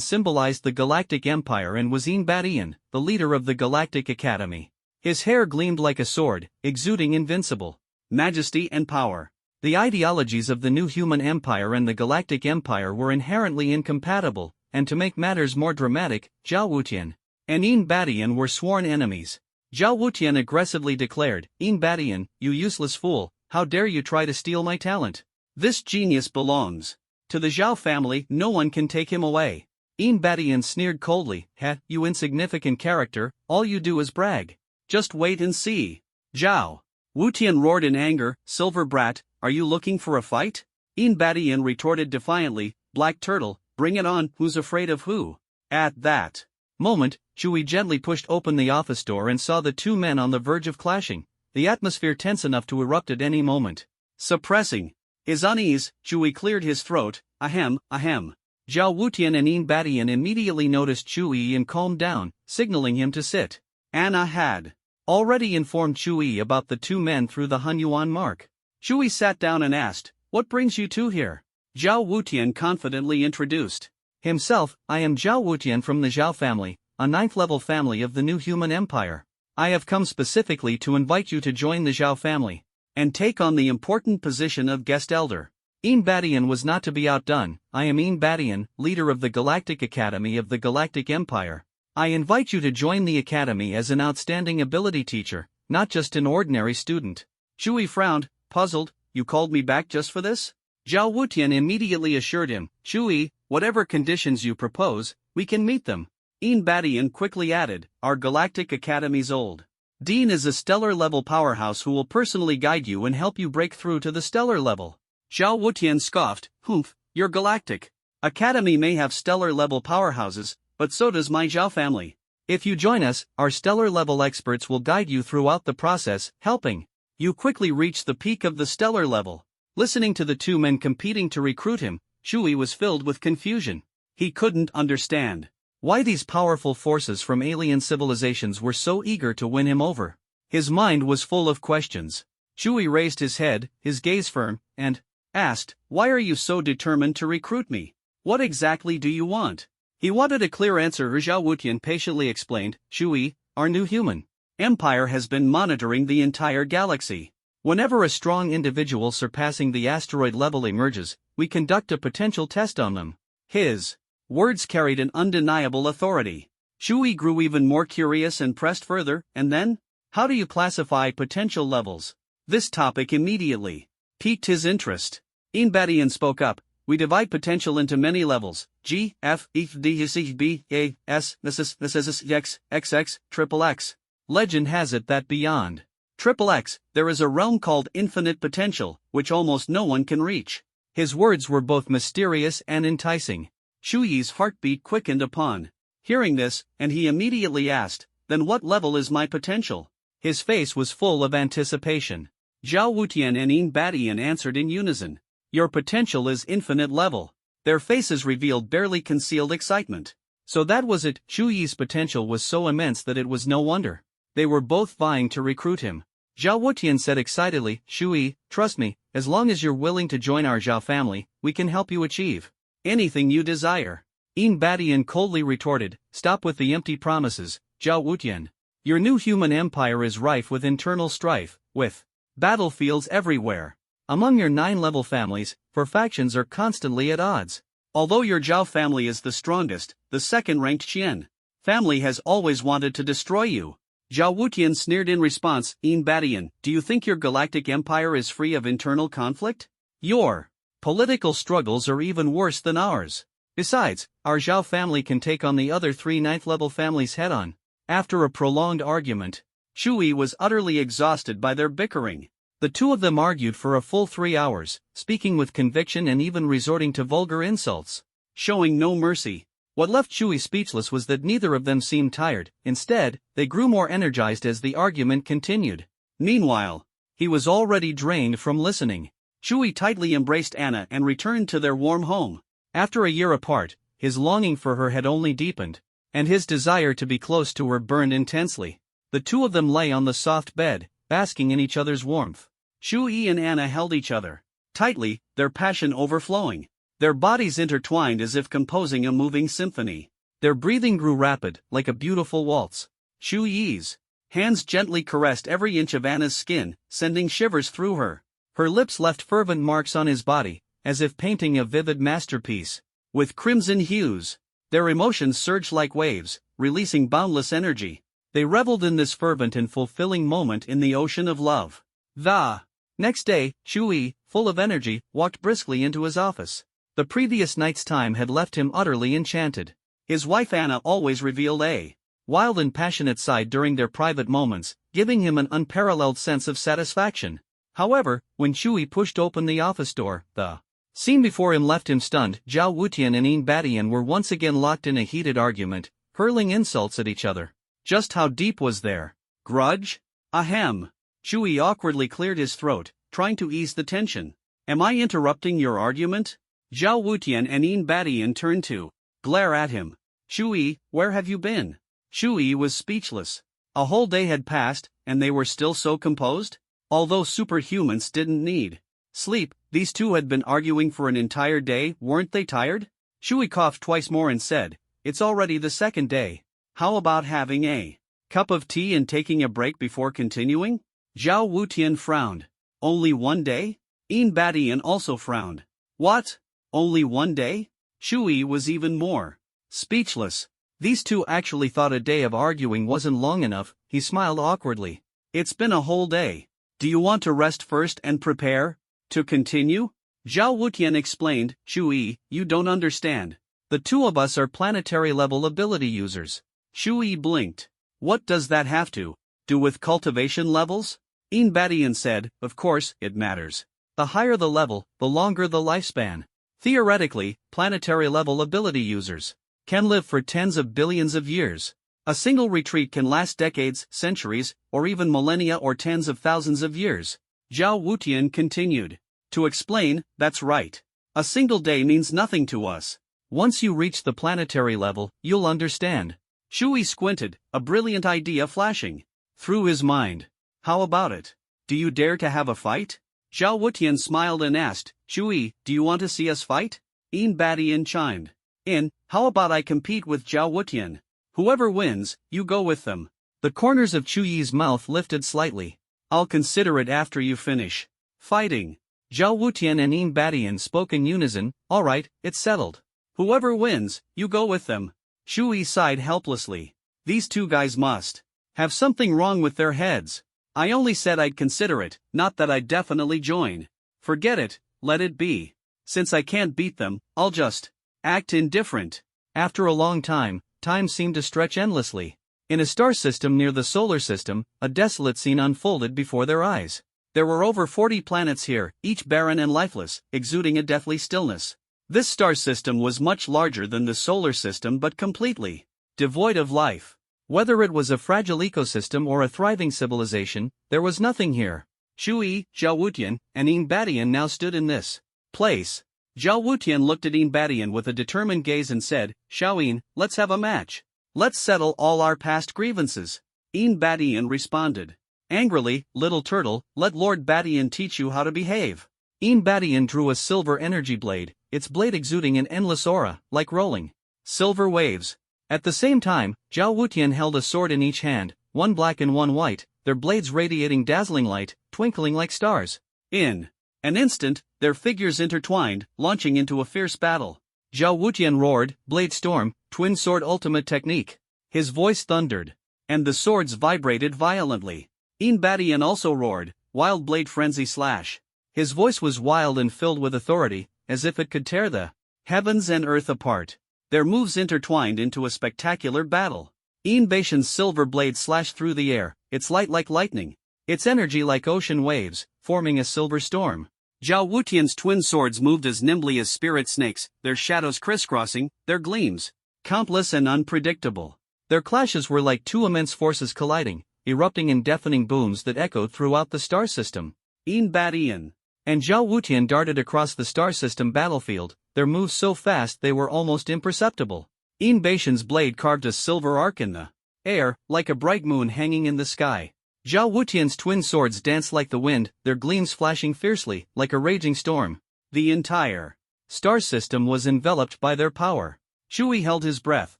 symbolized the Galactic Empire and was Badian, the leader of the Galactic Academy. His hair gleamed like a sword, exuding invincible majesty and power. The ideologies of the new human empire and the Galactic Empire were inherently incompatible, and to make matters more dramatic, Zhao Wutian and Badian were sworn enemies. Zhao Wutian aggressively declared, "Badian, you useless fool, how dare you try to steal my talent? This genius belongs to the Zhao family, no one can take him away." Badian sneered coldly, "Ha, you insignificant character, all you do is brag. Just wait and see." Zhao Wutian roared in anger, "Silver brat, are you looking for a fight?" Badian retorted defiantly, "Black turtle, bring it on, who's afraid of who?" At that moment, Chui gently pushed open the office door and saw the two men on the verge of clashing, the atmosphere tense enough to erupt at any moment. Suppressing his unease, Chui cleared his throat, "Ahem, ahem. Zhao Wutian and Yin Badian immediately noticed Chu Yi and calmed down, signaling him to sit. Anna had already informed Chu Yi about the two men through the Hunyuan mark. Chu Yi sat down and asked, "What brings you two here?" Zhao Wutian confidently introduced himself. "I am Zhao Wutian from the Zhao family, a 9th-level family of the new human empire. I have come specifically to invite you to join the Zhao family and take on the important position of guest elder." Yin Badian was not to be outdone. "I am Yin Badian, leader of the Galactic Academy of the Galactic Empire. I invite you to join the academy as an outstanding ability teacher, not just an ordinary student." Chu Yi frowned, puzzled. "You called me back just for this?" Zhao Wutian immediately assured him, "Chu Yi, whatever conditions you propose, we can meet them." Yin Badian quickly added, "Our Galactic Academy's old Dean is a stellar-level powerhouse who will personally guide you and help you break through to the stellar level." Zhao Wutian scoffed, "Humph, your Galactic Academy may have stellar-level powerhouses, but so does my Zhao family. If you join us, our stellar-level experts will guide you throughout the process, helping you quickly reach the peak of the stellar level." Listening to the two men competing to recruit him, Chu Yi was filled with confusion. He couldn't understand why these powerful forces from alien civilizations were so eager to win him over. His mind was full of questions. Chu Yi raised his head, his gaze firm, and asked, "Why are you so determined to recruit me? What exactly do you want?" He wanted a clear answer. Zhao Wutian patiently explained, "Chu Yi, our new human empire has been monitoring the entire galaxy. Whenever a strong individual surpassing the asteroid level emerges, we conduct a potential test on them." His words carried an undeniable authority. Chu Yi grew even more curious and pressed further. "And then? How do you classify potential levels?" This topic immediately piqued his interest. Yin Badian spoke up, "We divide potential into many levels: G, F, E, D, C, B, A, S, SS, X, XX, XXX. Legend has it that beyond XXX, there is a realm called infinite potential, which almost no one can reach." His words were both mysterious and enticing. Chu Yi's heartbeat quickened upon hearing this, and he immediately asked, "Then what level is my potential?" His face was full of anticipation. Zhao Wutian and Yin Badian answered in unison, "Your potential is infinite level." Their faces revealed barely concealed excitement. So that was it. Chu Yi's potential was so immense that it was no wonder they were both vying to recruit him. Zhao Wutian said excitedly, "Chu Yi, trust me, as long as you're willing to join our Zhao family, we can help you achieve anything you desire." Yin Badian coldly retorted, "Stop with the empty promises, Zhao Wutian. Your new human empire is rife with internal strife, with battlefields everywhere. Among your 9-level families, for factions are constantly at odds. Although your Zhao family is the strongest, the second-ranked Qian family has always wanted to destroy you." Zhao Wutian sneered in response, "Yin Badian, do you think your galactic empire is free of internal conflict? Your political struggles are even worse than ours. Besides, our Zhao family can take on the other 3 9th-level families head-on." After a prolonged argument, Chu Yi was utterly exhausted by their bickering. The two of them argued for a full 3 hours, speaking with conviction and even resorting to vulgar insults, showing no mercy. What left Chu Yi speechless was that neither of them seemed tired. Instead, they grew more energized as the argument continued. Meanwhile, he was already drained from listening. Chu Yi tightly embraced Anna and returned to their warm home. After a year apart, his longing for her had only deepened, and his desire to be close to her burned intensely. The two of them lay on the soft bed, basking in each other's warmth. Chu Yi and Anna held each other tightly, their passion overflowing. Their bodies intertwined as if composing a moving symphony. Their breathing grew rapid, like a beautiful waltz. Chu Yi's hands gently caressed every inch of Anna's skin, sending shivers through her. Her lips left fervent marks on his body, as if painting a vivid masterpiece with crimson hues. Their emotions surged like waves, releasing boundless energy. They reveled in this fervent and fulfilling moment in the ocean of love. The next day, Chu Yi, full of energy, walked briskly into his office. The previous night's time had left him utterly enchanted. His wife Anna always revealed a wild and passionate side during their private moments, giving him an unparalleled sense of satisfaction. However, when Chu Yi pushed open the office door, the scene before him left him stunned. Zhao Wutian and Yin Badian were once again locked in a heated argument, hurling insults at each other. Just how deep was their grudge? Ahem. Chu Yi awkwardly cleared his throat, trying to ease the tension. "Am I interrupting your argument?" Zhao Wutian and Yin Badian turned to glare at him. Shui, where have you been? Shui was speechless. A whole day had passed, and they were still so composed? Although superhumans didn't need sleep, these two had been arguing for an entire day. Weren't they tired? Shui coughed twice more and said, it's already the second day. How about having a cup of tea and taking a break before continuing? Zhao Wutian frowned. Only one day? Yin Badian also frowned. What? Only one day? Shui was even more speechless. These two actually thought a day of arguing wasn't long enough. He smiled awkwardly. It's been a whole day. Do you want to rest first and prepare to continue? Zhao Wutian explained. Shui, you don't understand. The two of us are planetary level ability users. Shui blinked. What does that have to do with cultivation levels? Yin Badian said, of course, it matters. The higher the level, the longer the lifespan. Theoretically, planetary level ability users can live for tens of billions of years. A single retreat can last decades, centuries, or even millennia or tens of thousands of years. Zhao Wutian continued to explain, that's right. A single day means nothing to us. Once you reach the planetary level, you'll understand. Shui squinted, a brilliant idea flashing through his mind. How about it? Do you dare to have a fight? Zhao Wutian smiled and asked, Shui, do you want to see us fight? Yin Badian chimed in, how about I compete with Zhao Wutian? Whoever wins, you go with them. The corners of Chuyi's mouth lifted slightly. I'll consider it after you finish fighting. Zhao Wutian and Yin Badian spoke in unison, alright, it's settled. Whoever wins, you go with them. Shui sighed helplessly. These two guys must have something wrong with their heads. I only said I'd consider it, not that I'd definitely join. Forget it, let it be. Since I can't beat them, I'll just act indifferent. After a long time seemed to stretch endlessly. In a star system near the solar system, a desolate scene unfolded before their eyes. There were over 40 planets here, each barren and lifeless, exuding a deathly stillness. This star system was much larger than the solar system but completely devoid of life. Whether it was a fragile ecosystem or a thriving civilization, there was nothing here. Shui, Zhao Wutian, and Yin Badian now stood in this place. Zhao Wutian looked at Yin Badian with a determined gaze and said, Xiaoyin, let's have a match. Let's settle all our past grievances. Yin Badian responded angrily, little turtle, let Lord Badian teach you how to behave. Yin Badian drew a silver energy blade, its blade exuding an endless aura, like rolling silver waves. At the same time, Zhao Wutian held a sword in each hand, one black and one white, their blades radiating dazzling light, twinkling like stars. In an instant, their figures intertwined, launching into a fierce battle. Zhao Wutian roared, Blade Storm, Twin Sword Ultimate Technique. His voice thundered, and the swords vibrated violently. Yin Badian also roared, Wild Blade Frenzy Slash. His voice was wild and filled with authority, as if it could tear the heavens and earth apart. Their moves intertwined into a spectacular battle. Yin Badian's silver blade slashed through the air, its light like lightning, its energy like ocean waves, forming a silver storm. Zhao Wutian's twin swords moved as nimbly as spirit snakes, their shadows crisscrossing, their gleams countless and unpredictable. Their clashes were like two immense forces colliding, erupting in deafening booms that echoed throughout the star system. Yin Badian and Zhao Wutian darted across the star system battlefield, their moves so fast they were almost imperceptible. Yin Badian's blade carved a silver arc in the air, like a bright moon hanging in the sky. Zhao Wutian's twin swords danced like the wind, their gleams flashing fiercely, like a raging storm. The entire star system was enveloped by their power. Shui held his breath,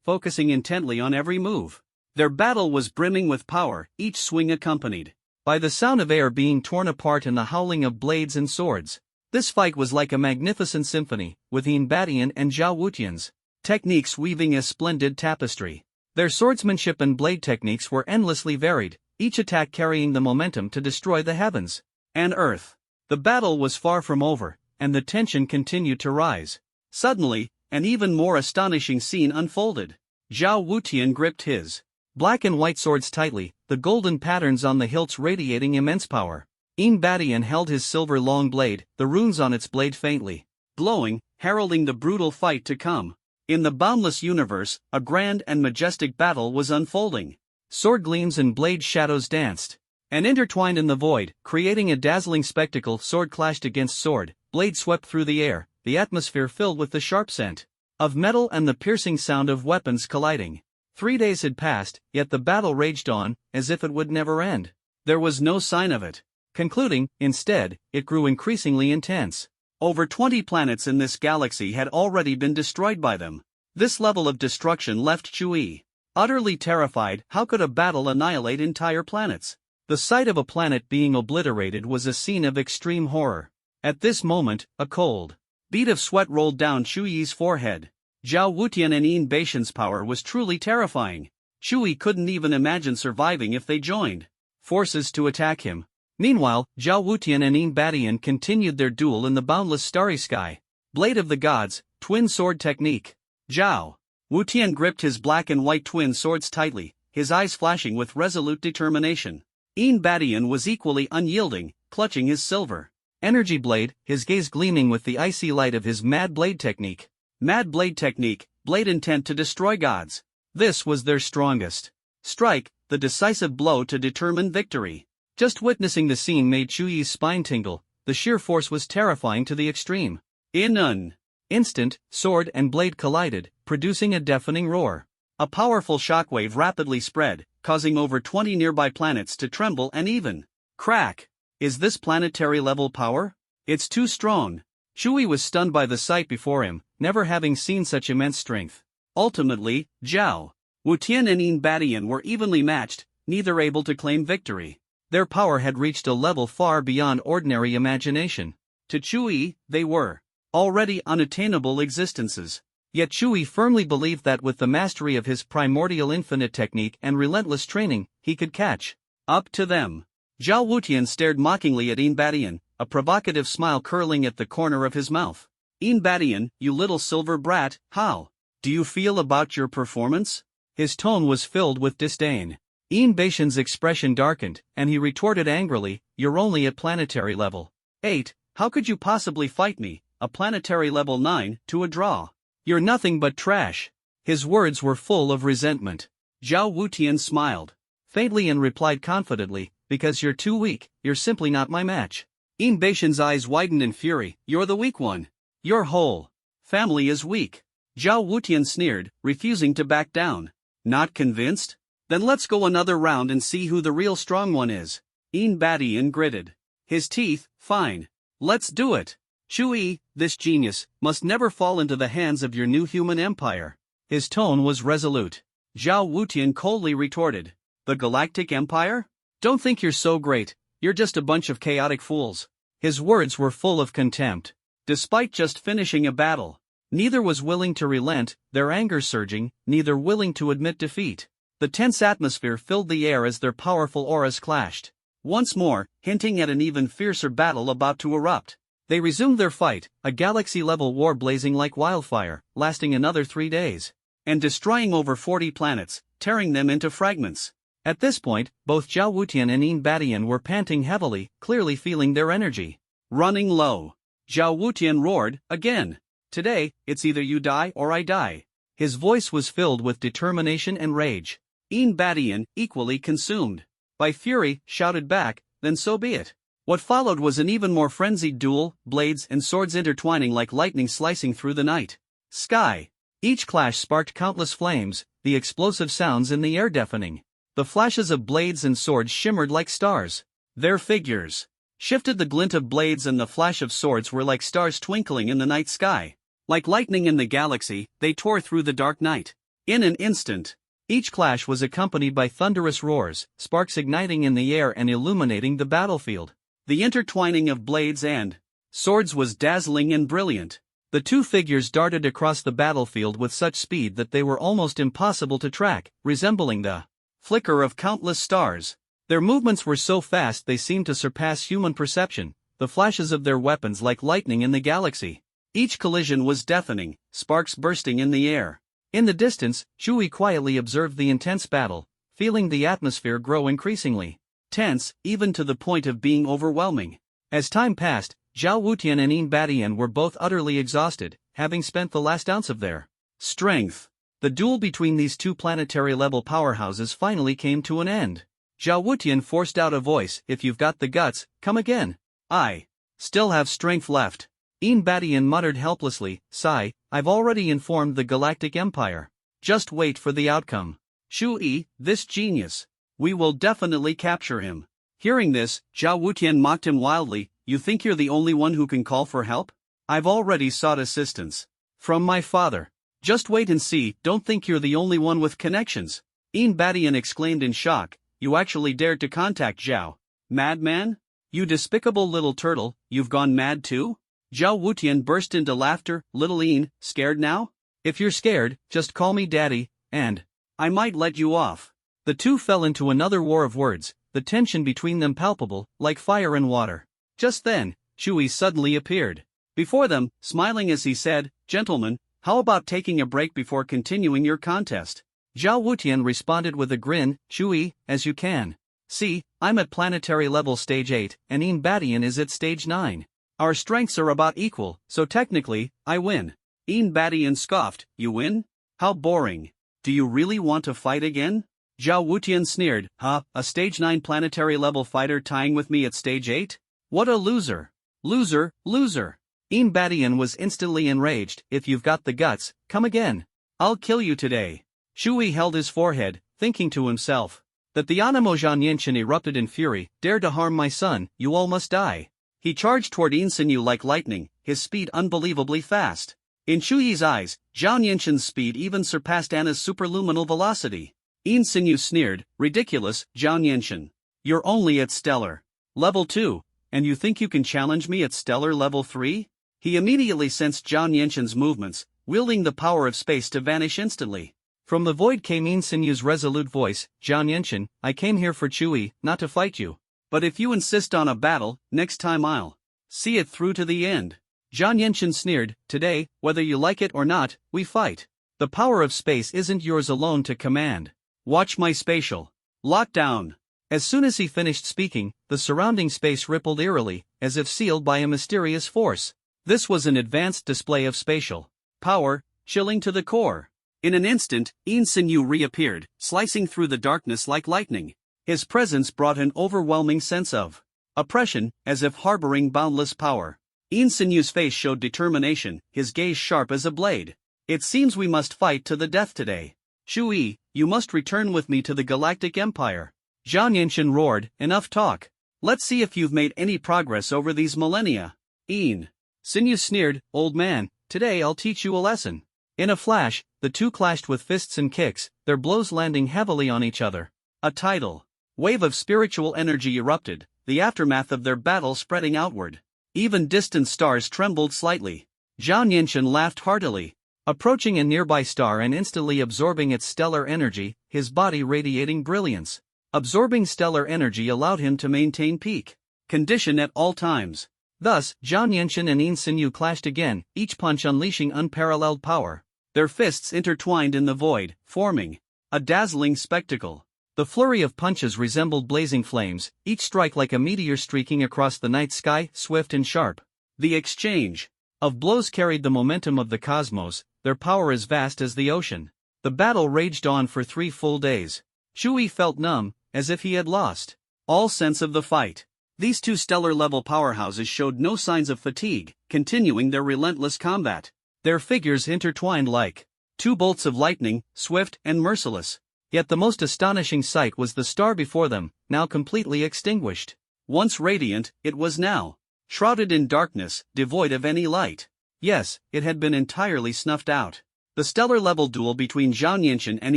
focusing intently on every move. Their battle was brimming with power, each swing accompanied by the sound of air being torn apart and the howling of blades and swords. This fight was like a magnificent symphony, with Yin Badian and Zhao Wutian's techniques weaving a splendid tapestry. Their swordsmanship and blade techniques were endlessly varied, each attack carrying the momentum to destroy the heavens and earth. The battle was far from over, and the tension continued to rise. Suddenly, an even more astonishing scene unfolded. Zhao Wutian gripped his black and white swords tightly, the golden patterns on the hilts radiating immense power. Yin Badian held his silver long blade, the runes on its blade faintly glowing, heralding the brutal fight to come. In the boundless universe, a grand and majestic battle was unfolding. Sword gleams and blade shadows danced and intertwined in the void, creating a dazzling spectacle. Sword clashed against sword, blade swept through the air, the atmosphere filled with the sharp scent of metal and the piercing sound of weapons colliding. 3 days had passed, yet the battle raged on, as if it would never end. There was no sign of it. Concluding, instead, it grew increasingly intense. Over 20 planets in this galaxy had already been destroyed by them. This level of destruction left Chui utterly terrified. How could a battle annihilate entire planets? The sight of a planet being obliterated was a scene of extreme horror. At this moment, a cold bead of sweat rolled down Chuyi's forehead. Zhao Wutian and Yin Baishan's power was truly terrifying. Chui couldn't even imagine surviving if they joined forces to attack him. Meanwhile, Zhao Wutian and Yin Badian continued their duel in the boundless starry sky. Blade of the Gods, Twin Sword Technique. Zhao Wutian gripped his black and white twin swords tightly, his eyes flashing with resolute determination. Yin Badian was equally unyielding, clutching his silver energy blade, his gaze gleaming with the icy light of his Mad Blade Technique. Mad Blade Technique, blade intent to destroy gods. This was their strongest strike, the decisive blow to determine victory. Just witnessing the scene made Chuyi's spine tingle. The sheer force was terrifying to the extreme. In an instant, sword and blade collided, producing a deafening roar. A powerful shockwave rapidly spread, causing over 20 nearby planets to tremble and even crack. Is this planetary level power? It's too strong. Chui was stunned by the sight before him, never having seen such immense strength. Ultimately, Zhao Wutian and Yin Badian were evenly matched, neither able to claim victory. Their power had reached a level far beyond ordinary imagination. To Chui, they were already unattainable existences. Yet Chui firmly believed that with the mastery of his primordial infinite technique and relentless training, he could catch up to them. Zhao Wutian stared mockingly at Yin Badian, a provocative smile curling at the corner of his mouth. Yin Badian, you little silver brat, how do you feel about your performance? His tone was filled with disdain. Yin Baishan's expression darkened, and he retorted angrily, you're only at planetary level 8, how could you possibly fight me, a planetary level 9, to a draw? You're nothing but trash. His words were full of resentment. Zhao Wutian smiled faintly and replied confidently, because you're too weak, you're simply not my match. Yin Baishan's eyes widened in fury, you're the weak one. Your whole family is weak. Zhao Wutian sneered, refusing to back down. Not convinced? Then let's go another round and see who the real strong one is. Yin Badian gritted his teeth, fine. Let's do it. Chui, this genius, must never fall into the hands of your new human empire. His tone was resolute. Zhao Wutian coldly retorted, the Galactic Empire? Don't think you're so great, you're just a bunch of chaotic fools. His words were full of contempt. Despite just finishing a battle, neither was willing to relent, their anger surging, neither willing to admit defeat. The tense atmosphere filled the air as their powerful auras clashed. Once more, hinting at an even fiercer battle about to erupt. They resumed their fight, a galaxy-level war blazing like wildfire, lasting another 3 days, and destroying over 40 planets, tearing them into fragments. At this point, both Zhao Wutian and Yin Badian were panting heavily, clearly feeling their energy running low. Zhao Wutian roared, again. Today, it's either you die or I die. His voice was filled with determination and rage. Yin Badian, equally consumed by fury, shouted back, then so be it. What followed was an even more frenzied duel, blades and swords intertwining like lightning slicing through the night sky. Each clash sparked countless flames, the explosive sounds in the air deafening. The flashes of blades and swords shimmered like stars. Their figures shifted, the glint of blades and the flash of swords were like stars twinkling in the night sky. Like lightning in the galaxy, they tore through the dark night. In an instant, each clash was accompanied by thunderous roars, sparks igniting in the air and illuminating the battlefield. The intertwining of blades and swords was dazzling and brilliant. The two figures darted across the battlefield with such speed that they were almost impossible to track, resembling the flicker of countless stars. Their movements were so fast they seemed to surpass human perception, the flashes of their weapons like lightning in the galaxy. Each collision was deafening, sparks bursting in the air. In the distance, Chui quietly observed the intense battle, feeling the atmosphere grow increasingly tense, even to the point of being overwhelming. As time passed, Zhao Wutian and Yin Badian were both utterly exhausted, having spent the last ounce of their strength. The duel between these two planetary-level powerhouses finally came to an end. Zhao Wutian forced out a voice, if you've got the guts, come again. I still have strength left. Badian muttered helplessly, sigh, I've already informed the Galactic Empire. Just wait for the outcome. Shui, this genius. We will definitely capture him. Hearing this, Zhao Wutian mocked him wildly, you think you're the only one who can call for help? I've already sought assistance. From my father. Just wait and see, don't think you're the only one with connections. Badian exclaimed in shock, you actually dared to contact Zhao. Madman? You despicable little turtle, you've gone mad too? Zhao Wutian burst into laughter, little Ian, scared now? If you're scared, just call me daddy, and I might let you off. The two fell into another war of words, the tension between them palpable, like fire and water. Just then, Shui suddenly appeared before them, smiling as he said, Gentlemen, how about taking a break before continuing your contest? Zhao Wutian responded with a grin, Shui, as you can. See, I'm at planetary level stage 8, and Badian is at stage 9. Our strengths are about equal, so technically, I win. Badian scoffed, you win? How boring. Do you really want to fight again? Zhao Wutian sneered, huh, a stage 9 planetary level fighter tying with me at stage 8? What a loser. Loser, loser. Badian was instantly enraged, if you've got the guts, come again. I'll kill you today. Shui held his forehead, thinking to himself that the Anemo Zhang Yenshin erupted in fury, dare to harm my son, you all must die. He charged toward Insinyu like lightning, his speed unbelievably fast. In Shuyi's eyes, Zhang Yenshin's speed even surpassed Anna's superluminal velocity. Insinyu sneered, ridiculous, Zhang Yenshin. You're only at stellar level 2, and you think you can challenge me at stellar level 3? He immediately sensed Zhang Yenshin's movements, wielding the power of space to vanish instantly. From the void came Insinyu's resolute voice, Zhang Yenshin, I came here for Shui, not to fight you. But if you insist on a battle, next time I'll see it through to the end. Zhang Yenshin sneered, today, whether you like it or not, we fight. The power of space isn't yours alone to command. Watch my spatial lockdown. As soon as he finished speaking, the surrounding space rippled eerily, as if sealed by a mysterious force. This was an advanced display of spatial power, chilling to the core. In an instant, Insinyu reappeared, slicing through the darkness like lightning. His presence brought an overwhelming sense of oppression, as if harboring boundless power. Insinyu's face showed determination, his gaze sharp as a blade. It seems we must fight to the death today. Shui, you must return with me to the Galactic Empire. Zhang Yenshin roared, enough talk. Let's see if you've made any progress over these millennia. Sinyu sneered, old man, today I'll teach you a lesson. In a flash, the two clashed with fists and kicks, their blows landing heavily on each other. A tidal wave of spiritual energy erupted, the aftermath of their battle spreading outward. Even distant stars trembled slightly. Zhang Yenshin laughed heartily. Approaching a nearby star and instantly absorbing its stellar energy, his body radiating brilliance. Absorbing stellar energy allowed him to maintain peak condition at all times. Thus, Zhang Yenshin and Insinyu clashed again, each punch unleashing unparalleled power. Their fists intertwined in the void, forming a dazzling spectacle. The flurry of punches resembled blazing flames, each strike like a meteor streaking across the night sky, swift and sharp. The exchange of blows carried the momentum of the cosmos, their power as vast as the ocean. The battle raged on for 3 full days. Shui felt numb, as if he had lost all sense of the fight. These two stellar-level powerhouses showed no signs of fatigue, continuing their relentless combat. Their figures intertwined like two bolts of lightning, swift and merciless. Yet the most astonishing sight was the star before them, now completely extinguished. Once radiant, it was now shrouded in darkness, devoid of any light. Yes, it had been entirely snuffed out. The stellar-level duel between Zhang Yenshin and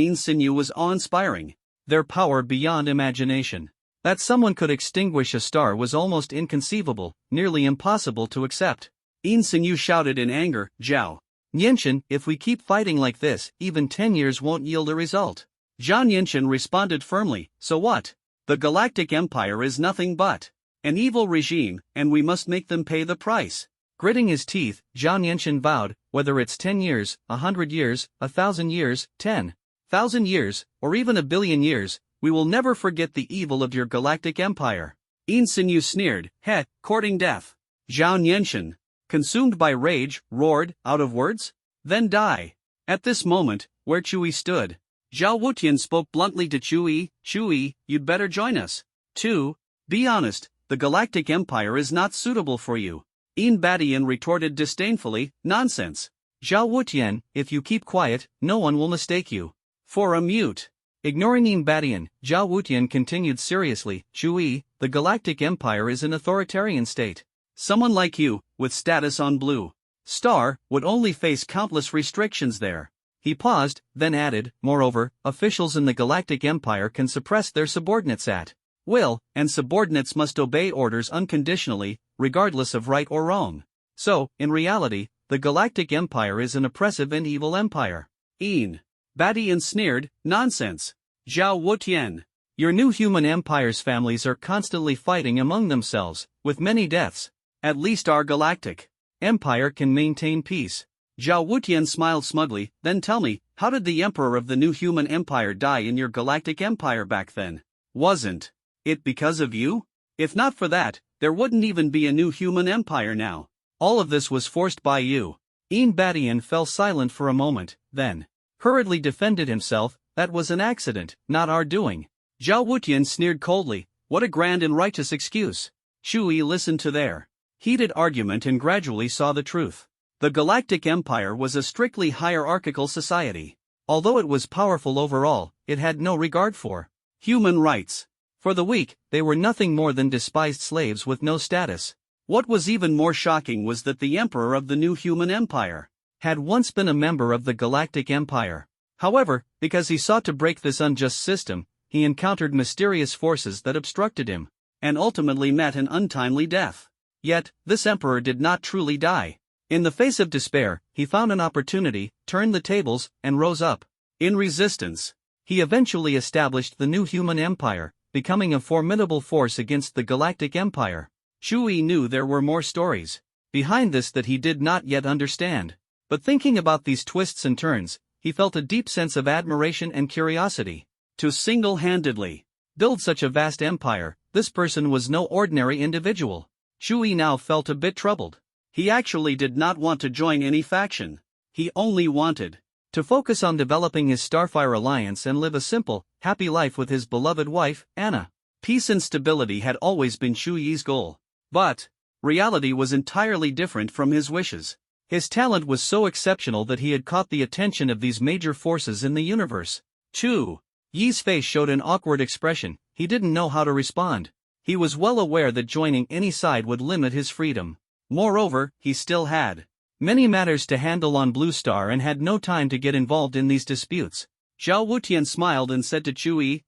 Insinyu was awe-inspiring. Their power beyond imagination. That someone could extinguish a star was almost inconceivable, nearly impossible to accept. Insinyu shouted in anger, Zhao Yenshin, if we keep fighting like this, even 10 years won't yield a result. Zhang Yenshin responded firmly, so what? The Galactic Empire is nothing but an evil regime, and we must make them pay the price. Gritting his teeth, Zhang Yenshin vowed, whether it's 10 years, 100 years, 1,000 years, 10,000 years, or even 1,000,000,000 years, we will never forget the evil of your Galactic Empire. Insinyu sneered, heh, courting death. Zhang Yenshin, consumed by rage, roared, out of words? Then die. At this moment, where Chui stood, Zhao Wutian spoke bluntly to Chui, Chui, you'd better join us. 2. Be honest, the Galactic Empire is not suitable for you. Yin Badian retorted disdainfully, nonsense. Zhao Wutian, if you keep quiet, no one will mistake you for a mute. Ignoring Yin Badian, Zhao Wutian continued seriously, Shui, the Galactic Empire is an authoritarian state. Someone like you, with status on Blue Star, would only face countless restrictions there. He paused, then added, moreover, officials in the Galactic Empire can suppress their subordinates at will, and subordinates must obey orders unconditionally, regardless of right or wrong. So, in reality, the Galactic Empire is an oppressive and evil empire. Yin Badian sneered, nonsense. Zhao Wutian. Your new human empire's families are constantly fighting among themselves, with many deaths. At least our Galactic Empire can maintain peace. Zhao Wutian smiled smugly, then tell me, how did the emperor of the new human empire die in your Galactic Empire back then? Wasn't it because of you? If not for that, there wouldn't even be a new human empire now. All of this was forced by you. Yin Badian fell silent for a moment, then hurriedly defended himself, that was an accident, not our doing. Zhao Wutian sneered coldly, what a grand and righteous excuse. Shui listened to their heated argument and gradually saw the truth. The Galactic Empire was a strictly hierarchical society. Although it was powerful overall, it had no regard for human rights. For the weak, they were nothing more than despised slaves with no status. What was even more shocking was that the emperor of the new human empire had once been a member of the Galactic Empire. However, because he sought to break this unjust system, he encountered mysterious forces that obstructed him, and ultimately met an untimely death. Yet, this emperor did not truly die. In the face of despair, he found an opportunity, turned the tables, and rose up. In resistance, he eventually established the new human empire, becoming a formidable force against the Galactic Empire. Shui knew there were more stories behind this that he did not yet understand. But thinking about these twists and turns, he felt a deep sense of admiration and curiosity. To single-handedly build such a vast empire, this person was no ordinary individual. Shui now felt a bit troubled. He actually did not want to join any faction. He only wanted to focus on developing his Starfire alliance and live a simple, happy life with his beloved wife, Anna. Peace and stability had always been Shui's goal. But reality was entirely different from his wishes. His talent was so exceptional that he had caught the attention of these major forces in the universe. Chu Yi's face showed an awkward expression, he didn't know how to respond. He was well aware that joining any side would limit his freedom. Moreover, he still had many matters to handle on Blue Star and had no time to get involved in these disputes. Zhao Wutian smiled and said to Shui,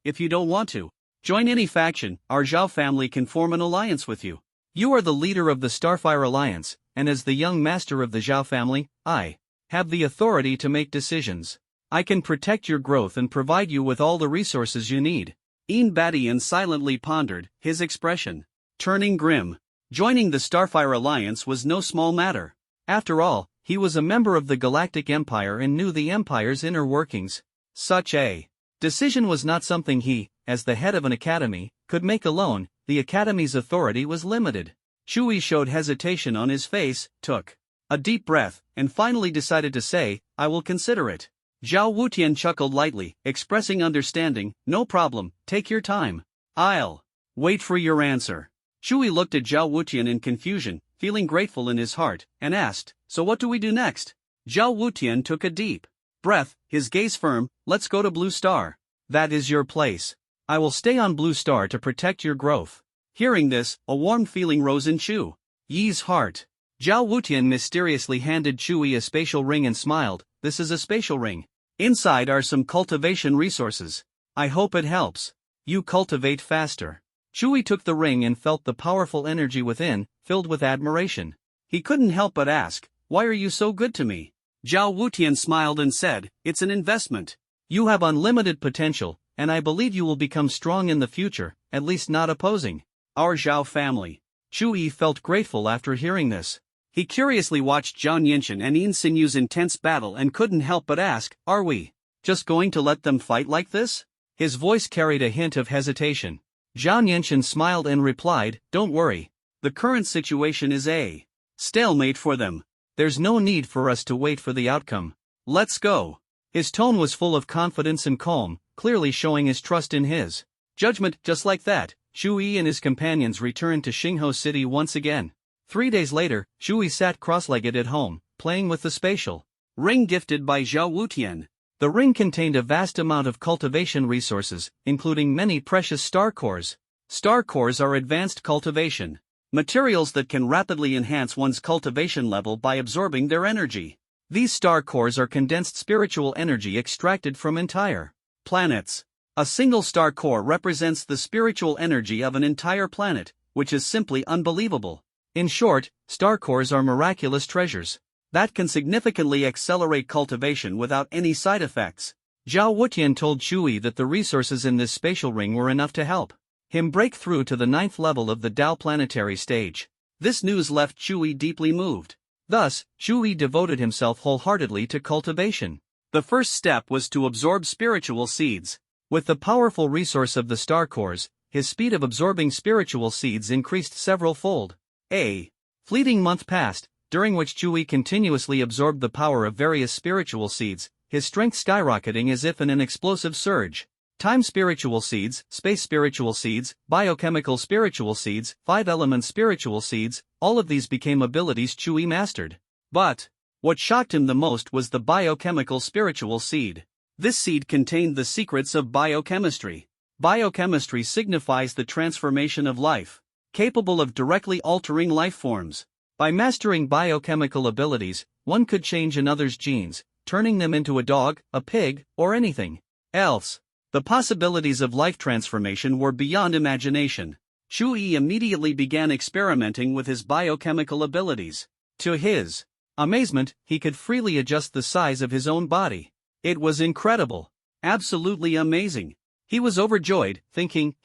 if you don't want to join any faction, our Zhao family can form an alliance with you. You are the leader of the Starfire Alliance, and as the young master of the Zhao family, I have the authority to make decisions. I can protect your growth and provide you with all the resources you need. Yin Badian silently pondered, his expression turning grim. Joining the Starfire Alliance was no small matter. After all, he was a member of the Galactic Empire and knew the Empire's inner workings. Such a decision was not something he, as the head of an academy, could make alone. The academy's authority was limited. Shui showed hesitation on his face, took a deep breath, and finally decided to say, I will consider it. Zhao Wutian chuckled lightly, expressing understanding, no problem, take your time. I'll wait for your answer. Shui looked at Zhao Wutian in confusion, feeling grateful in his heart, and asked, so what do we do next? Zhao Wutian took a deep breath, his gaze firm, let's go to Blue Star. That is your place. I will stay on Blue Star to protect your growth. Hearing this, a warm feeling rose in Chu Yi's heart. Zhao Wutian mysteriously handed Shui a spatial ring and smiled, this is a spatial ring. Inside are some cultivation resources. I hope it helps you cultivate faster. Shui took the ring and felt the powerful energy within, filled with admiration. He couldn't help but ask, why are you so good to me? Zhao Wutian smiled and said, it's an investment. You have unlimited potential, and I believe you will become strong in the future, at least not opposing our Zhao family. Shui felt grateful after hearing this. He curiously watched Zhao Nianchen and Yin Sinyu's intense battle and couldn't help but ask, are we just going to let them fight like this? His voice carried a hint of hesitation. Zhao Nianchen smiled and replied, don't worry. The current situation is a stalemate for them. There's no need for us to wait for the outcome. Let's go. His tone was full of confidence and calm, clearly showing his trust in his judgment. Just like that, Shui and his companions returned to Xingho City once again. 3 days later, Shui sat cross-legged at home, playing with the spatial ring gifted by Zhao Wutian. The ring contained a vast amount of cultivation resources, including many precious star cores. Star cores are advanced cultivation materials that can rapidly enhance one's cultivation level by absorbing their energy. These star cores are condensed spiritual energy extracted from entire planets. A single star core represents the spiritual energy of an entire planet, which is simply unbelievable. In short, star cores are miraculous treasures that can significantly accelerate cultivation without any side effects. Zhao Wutian told Shui that the resources in this spatial ring were enough to help him break through to the 9th level of the Dao planetary stage. This news left Shui deeply moved. Thus, Shui devoted himself wholeheartedly to cultivation. The first step was to absorb spiritual seeds. With the powerful resource of the star cores, his speed of absorbing spiritual seeds increased several-fold. A fleeting month passed, during which Shui continuously absorbed the power of various spiritual seeds, his strength skyrocketing as if in an explosive surge. Time spiritual seeds, space spiritual seeds, biochemical spiritual seeds, 5-element spiritual seeds, all of these became abilities Shui mastered. But what shocked him the most was the biochemical spiritual seed. This seed contained the secrets of biochemistry. Biochemistry signifies the transformation of life, capable of directly altering life forms. By mastering biochemical abilities, one could change another's genes, turning them into a dog, a pig, or anything else. The possibilities of life transformation were beyond imagination. Shui immediately began experimenting with his biochemical abilities. To his amazement, he could freely adjust the size of his own body. It was incredible. Absolutely amazing. He was overjoyed, thinking,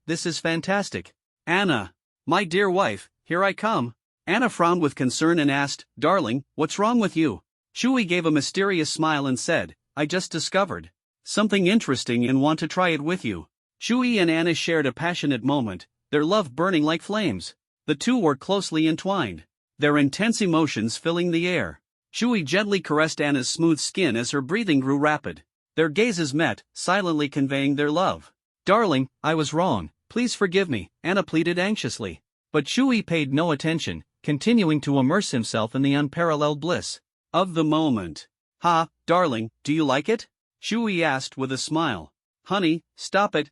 this is fantastic. Anna, my dear wife, here I come. Anna frowned with concern and asked, darling, what's wrong with you? Shui gave a mysterious smile and said, I just discovered something interesting and want to try it with you. Shui and Anna shared a passionate moment, their love burning like flames. The two were closely entwined, their intense emotions filling the air. Shui gently caressed Anna's smooth skin as her breathing grew rapid. Their gazes met, silently conveying their love. Darling, I was wrong, please forgive me, Anna pleaded anxiously. But Shui paid no attention, continuing to immerse himself in the unparalleled bliss of the moment. Darling, do you like it? Shui asked with a smile. Honey, stop it,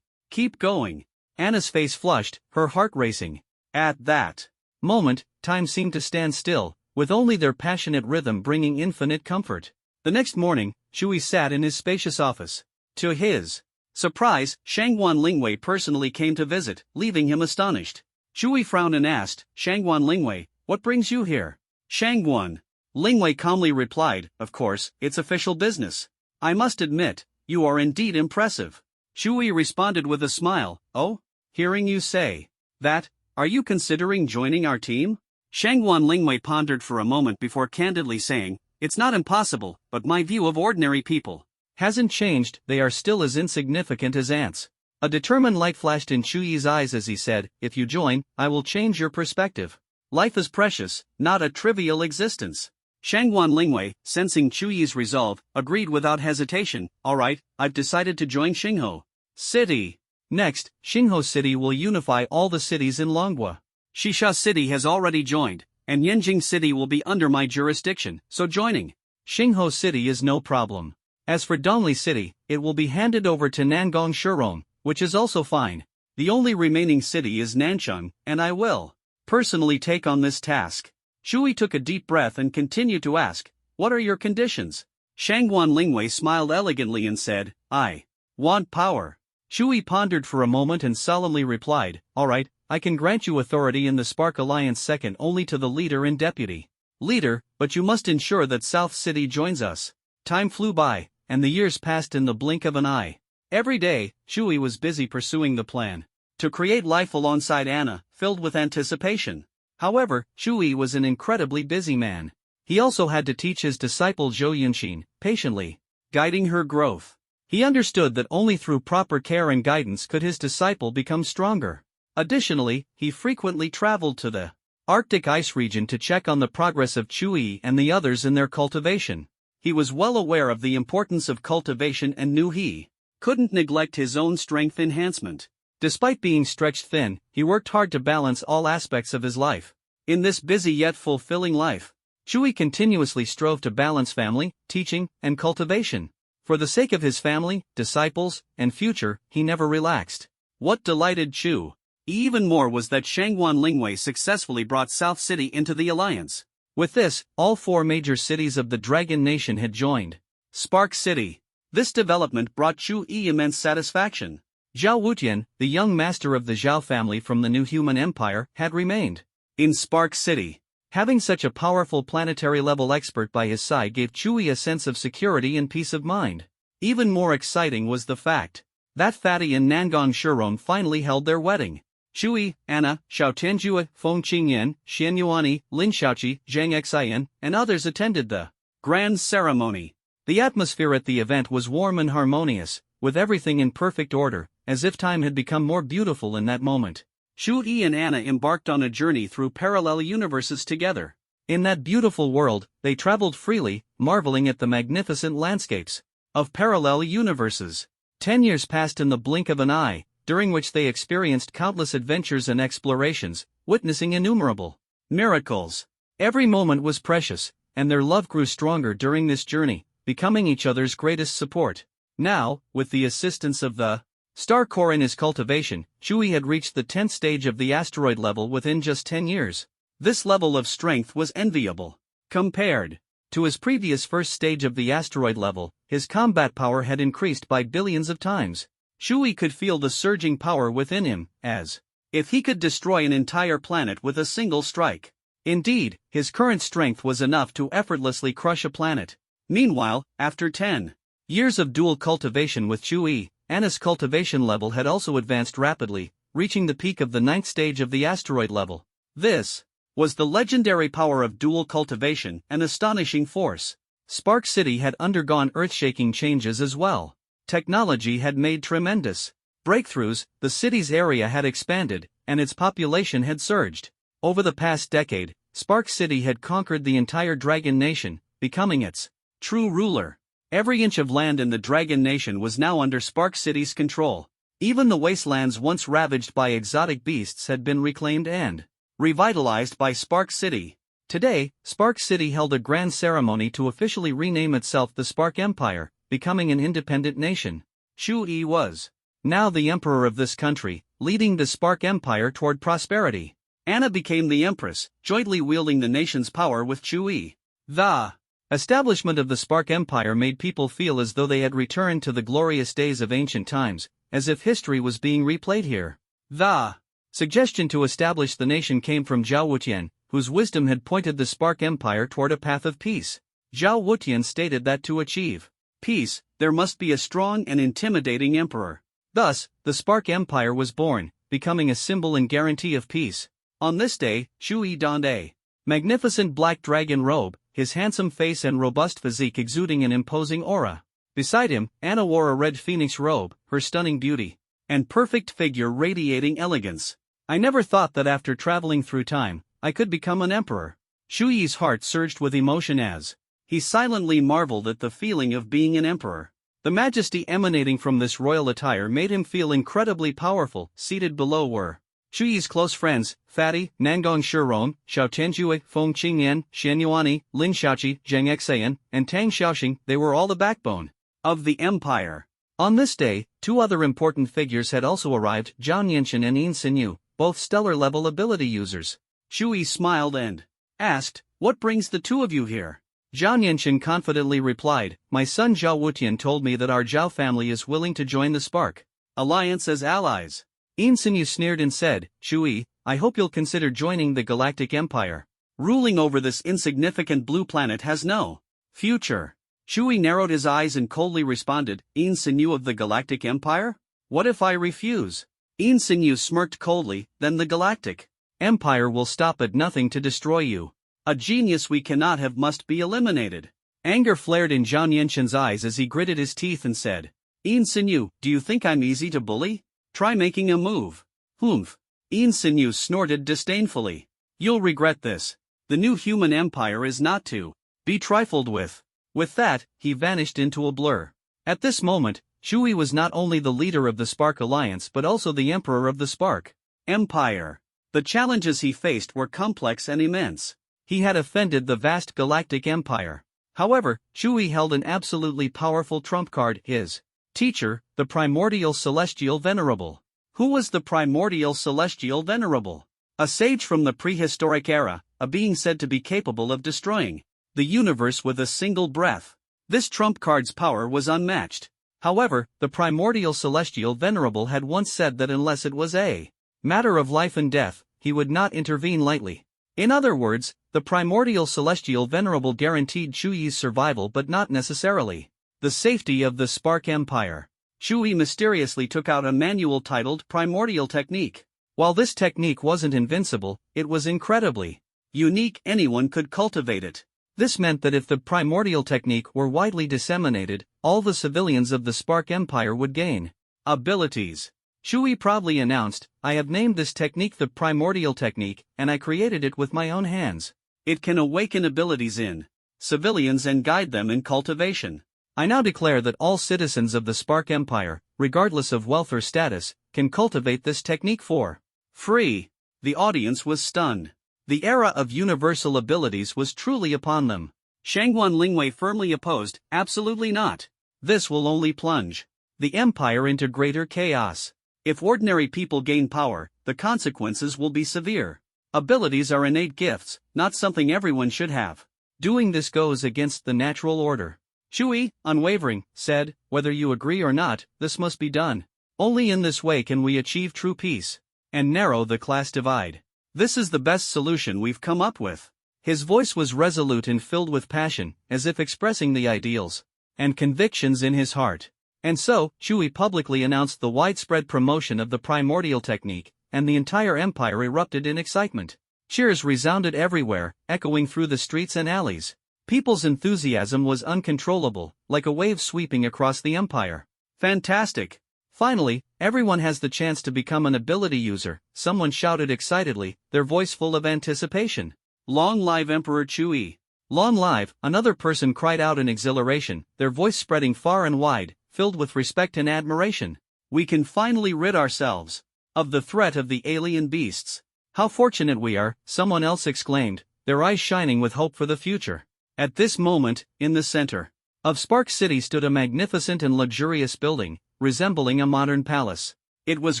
keep going. Anna's face flushed, her heart racing. At that moment, time seemed to stand still, with only their passionate rhythm bringing infinite comfort. The next morning, Shui sat in his spacious office. To his surprise, Shangguan Lingwei personally came to visit, leaving him astonished. Shui frowned and asked, Shangguan Lingwei, what brings you here? Shangguan Lingwei calmly replied, of course, it's official business. I must admit, you are indeed impressive. Shui responded with a smile, oh? Hearing you say that, are you considering joining our team? Shangguan Lingwei pondered for a moment before candidly saying, it's not impossible, but my view of ordinary people hasn't changed, they are still as insignificant as ants. A determined light flashed in Shui's eyes as he said, if you join, I will change your perspective. Life is precious, not a trivial existence. Shangguan Lingwei, sensing Shui's resolve, agreed without hesitation, alright, I've decided to join Xingho City. Next, Xingho City will unify all the cities in Longhua. Shisha City has already joined, and Yanjing City will be under my jurisdiction, so joining Xingho City is no problem. As for Dongli City, it will be handed over to Nangong Shurong, which is also fine. The only remaining city is Nanchang, and I will personally take on this task. Shui took a deep breath and continued to ask, what are your conditions? Shangguan Lingwei smiled elegantly and said, I want power. Shui pondered for a moment and solemnly replied, alright, I can grant you authority in the Spark Alliance second only to the leader and deputy leader, but you must ensure that South City joins us. Time flew by, and the years passed in the blink of an eye. Every day, Shui was busy pursuing the plan to create life alongside Anna, filled with anticipation. However, Shui was an incredibly busy man. He also had to teach his disciple Zhou Yunxin, patiently guiding her growth. He understood that only through proper care and guidance could his disciple become stronger. Additionally, he frequently traveled to the Arctic ice region to check on the progress of Shui and the others in their cultivation. He was well aware of the importance of cultivation and knew he couldn't neglect his own strength enhancement. Despite being stretched thin, he worked hard to balance all aspects of his life. In this busy yet fulfilling life, Chui continuously strove to balance family, teaching, and cultivation. For the sake of his family, disciples, and future, he never relaxed. What delighted Chu even more was that Shangguan Lingwei successfully brought South City into the alliance. With this, all 4 major cities of the Dragon Nation had joined Spark City. This development brought Chu Yi immense satisfaction. Zhao Wutian, the young master of the Zhao family from the New Human Empire, had remained in Spark City. Having such a powerful planetary-level expert by his side gave Chui a sense of security and peace of mind. Even more exciting was the fact that Fatty and Nangong Shurong finally held their wedding. Chui, Anna, Xiao Tianjue, Feng Qingyan, Xian Yuani, Lin Xiaoqi, Zhang Xian, and others attended the grand ceremony. The atmosphere at the event was warm and harmonious, with everything in perfect order, as if time had become more beautiful in that moment. Chui and Anna embarked on a journey through parallel universes together. In that beautiful world, they traveled freely, marveling at the magnificent landscapes of parallel universes. 10 years passed in the blink of an eye, during which they experienced countless adventures and explorations, witnessing innumerable miracles. Every moment was precious, and their love grew stronger during this journey, becoming each other's greatest support. Now, with the assistance of the Star Core in his cultivation, Chui had reached the 10th stage of the asteroid level within just 10 years. This level of strength was enviable. Compared to his previous first stage of the asteroid level, his combat power had increased by billions of times. Chui could feel the surging power within him, as if he could destroy an entire planet with a single strike. Indeed, his current strength was enough to effortlessly crush a planet. Meanwhile, after 10 years of dual cultivation with Chui, Anna's cultivation level had also advanced rapidly, reaching the peak of the 9th stage of the asteroid level. This was the legendary power of dual cultivation, an astonishing force. Spark City had undergone earth-shaking changes as well. Technology had made tremendous breakthroughs, the city's area had expanded, and its population had surged. Over the past decade, Spark City had conquered the entire Dragon Nation, becoming its true ruler. Every inch of land in the Dragon Nation was now under Spark City's control. Even the wastelands once ravaged by exotic beasts had been reclaimed and revitalized by Spark City. Today, Spark City held a grand ceremony to officially rename itself the Spark Empire, becoming an independent nation. Chui was now the emperor of this country, leading the Spark Empire toward prosperity. Anna became the empress, jointly wielding the nation's power with Chui. The establishment of the Spark Empire made people feel as though they had returned to the glorious days of ancient times, as if history was being replayed here. The suggestion to establish the nation came from Zhao Wutian, whose wisdom had pointed the Spark Empire toward a path of peace. Zhao Wutian stated that to achieve peace, there must be a strong and intimidating emperor. Thus, the Spark Empire was born, becoming a symbol and guarantee of peace. On this day, Chui donned a magnificent black dragon robe, his handsome face and robust physique exuding an imposing aura. Beside him, Anna wore a red phoenix robe, her stunning beauty and perfect figure radiating elegance. I never thought that after traveling through time, I could become an emperor. Chuyi's heart surged with emotion as he silently marveled at the feeling of being an emperor. The majesty emanating from this royal attire made him feel incredibly powerful. Seated below were Chuyi's close friends, Fatty, Nangong Shurong, Xiao Tianjue, Feng Qingyan, Xian Yuani, Lin Xiaoqi, Zhang Xian, and Tang Xiaoxing. They were all the backbone of the empire. On this day, 2 other important figures had also arrived, Zhao Nianchen and Yin Xinyu, both stellar-level ability users. Chui smiled and asked, "What brings the 2 of you here?" Zhao Nianchen confidently replied, "My son Zhao Wutian told me that our Zhao family is willing to join the Spark Alliance as allies." Yin Xinyu sneered and said, "Chui, I hope you'll consider joining the Galactic Empire. Ruling over this insignificant blue planet has no future." Chui narrowed his eyes and coldly responded, "Yin Xinyu of the Galactic Empire? What if I refuse?" Yin Xinyu smirked coldly, "Then the Galactic Empire will stop at nothing to destroy you. A genius we cannot have must be eliminated." Anger flared in Zhao Nianshen's eyes as he gritted his teeth and said, "Yin Xinyu, do you think I'm easy to bully? Try making a move." "Humph." Yin Xinyu snorted disdainfully. "You'll regret this. The new human empire is not to be trifled with." With that, he vanished into a blur. At this moment, Chui was not only the leader of the Spark Alliance but also the emperor of the Spark Empire. The challenges he faced were complex and immense. He had offended the vast galactic empire. However, Chewie held an absolutely powerful trump card, his teacher, the primordial celestial venerable. Who was the primordial celestial venerable? A sage from the prehistoric era, a being said to be capable of destroying the universe with a single breath. This trump card's power was unmatched. However, the primordial celestial venerable had once said that unless it was a matter of life and death, he would not intervene lightly. In other words, the primordial celestial venerable guaranteed Chewie's survival but not necessarily the safety of the Spark Empire. Chewie mysteriously took out a manual titled Primordial Technique. While this technique wasn't invincible, it was incredibly unique. Anyone could cultivate it. This meant that if the primordial technique were widely disseminated, all the civilians of the Spark Empire would gain abilities. Chewie proudly announced, "I have named this technique the Primordial Technique, and I created it with my own hands. It can awaken abilities in civilians and guide them in cultivation. I now declare that all citizens of the Spark Empire, regardless of wealth or status, can cultivate this technique for free." The audience was stunned. The era of universal abilities was truly upon them. Shangguan Lingwei firmly opposed, "Absolutely not. This will only plunge the empire into greater chaos. If ordinary people gain power, the consequences will be severe. Abilities are innate gifts, not something everyone should have. Doing this goes against the natural order." Chewie, unwavering, said, "Whether you agree or not, this must be done. Only in this way can we achieve true peace and narrow the class divide. This is the best solution we've come up with." His voice was resolute and filled with passion, as if expressing the ideals and convictions in his heart. And so, Chewie publicly announced the widespread promotion of the primordial technique, and the entire empire erupted in excitement. Cheers resounded everywhere, echoing through the streets and alleys. People's enthusiasm was uncontrollable, like a wave sweeping across the empire. "Fantastic! Finally, everyone has the chance to become an ability user," someone shouted excitedly, their voice full of anticipation. "Long live Emperor Chewie!" "Long live," another person cried out in exhilaration, their voice spreading far and wide, filled with respect and admiration. "We can finally rid ourselves of the threat of the alien beasts. How fortunate we are," someone else exclaimed, their eyes shining with hope for the future. At this moment, in the center of Spark City stood a magnificent and luxurious building, resembling a modern palace. It was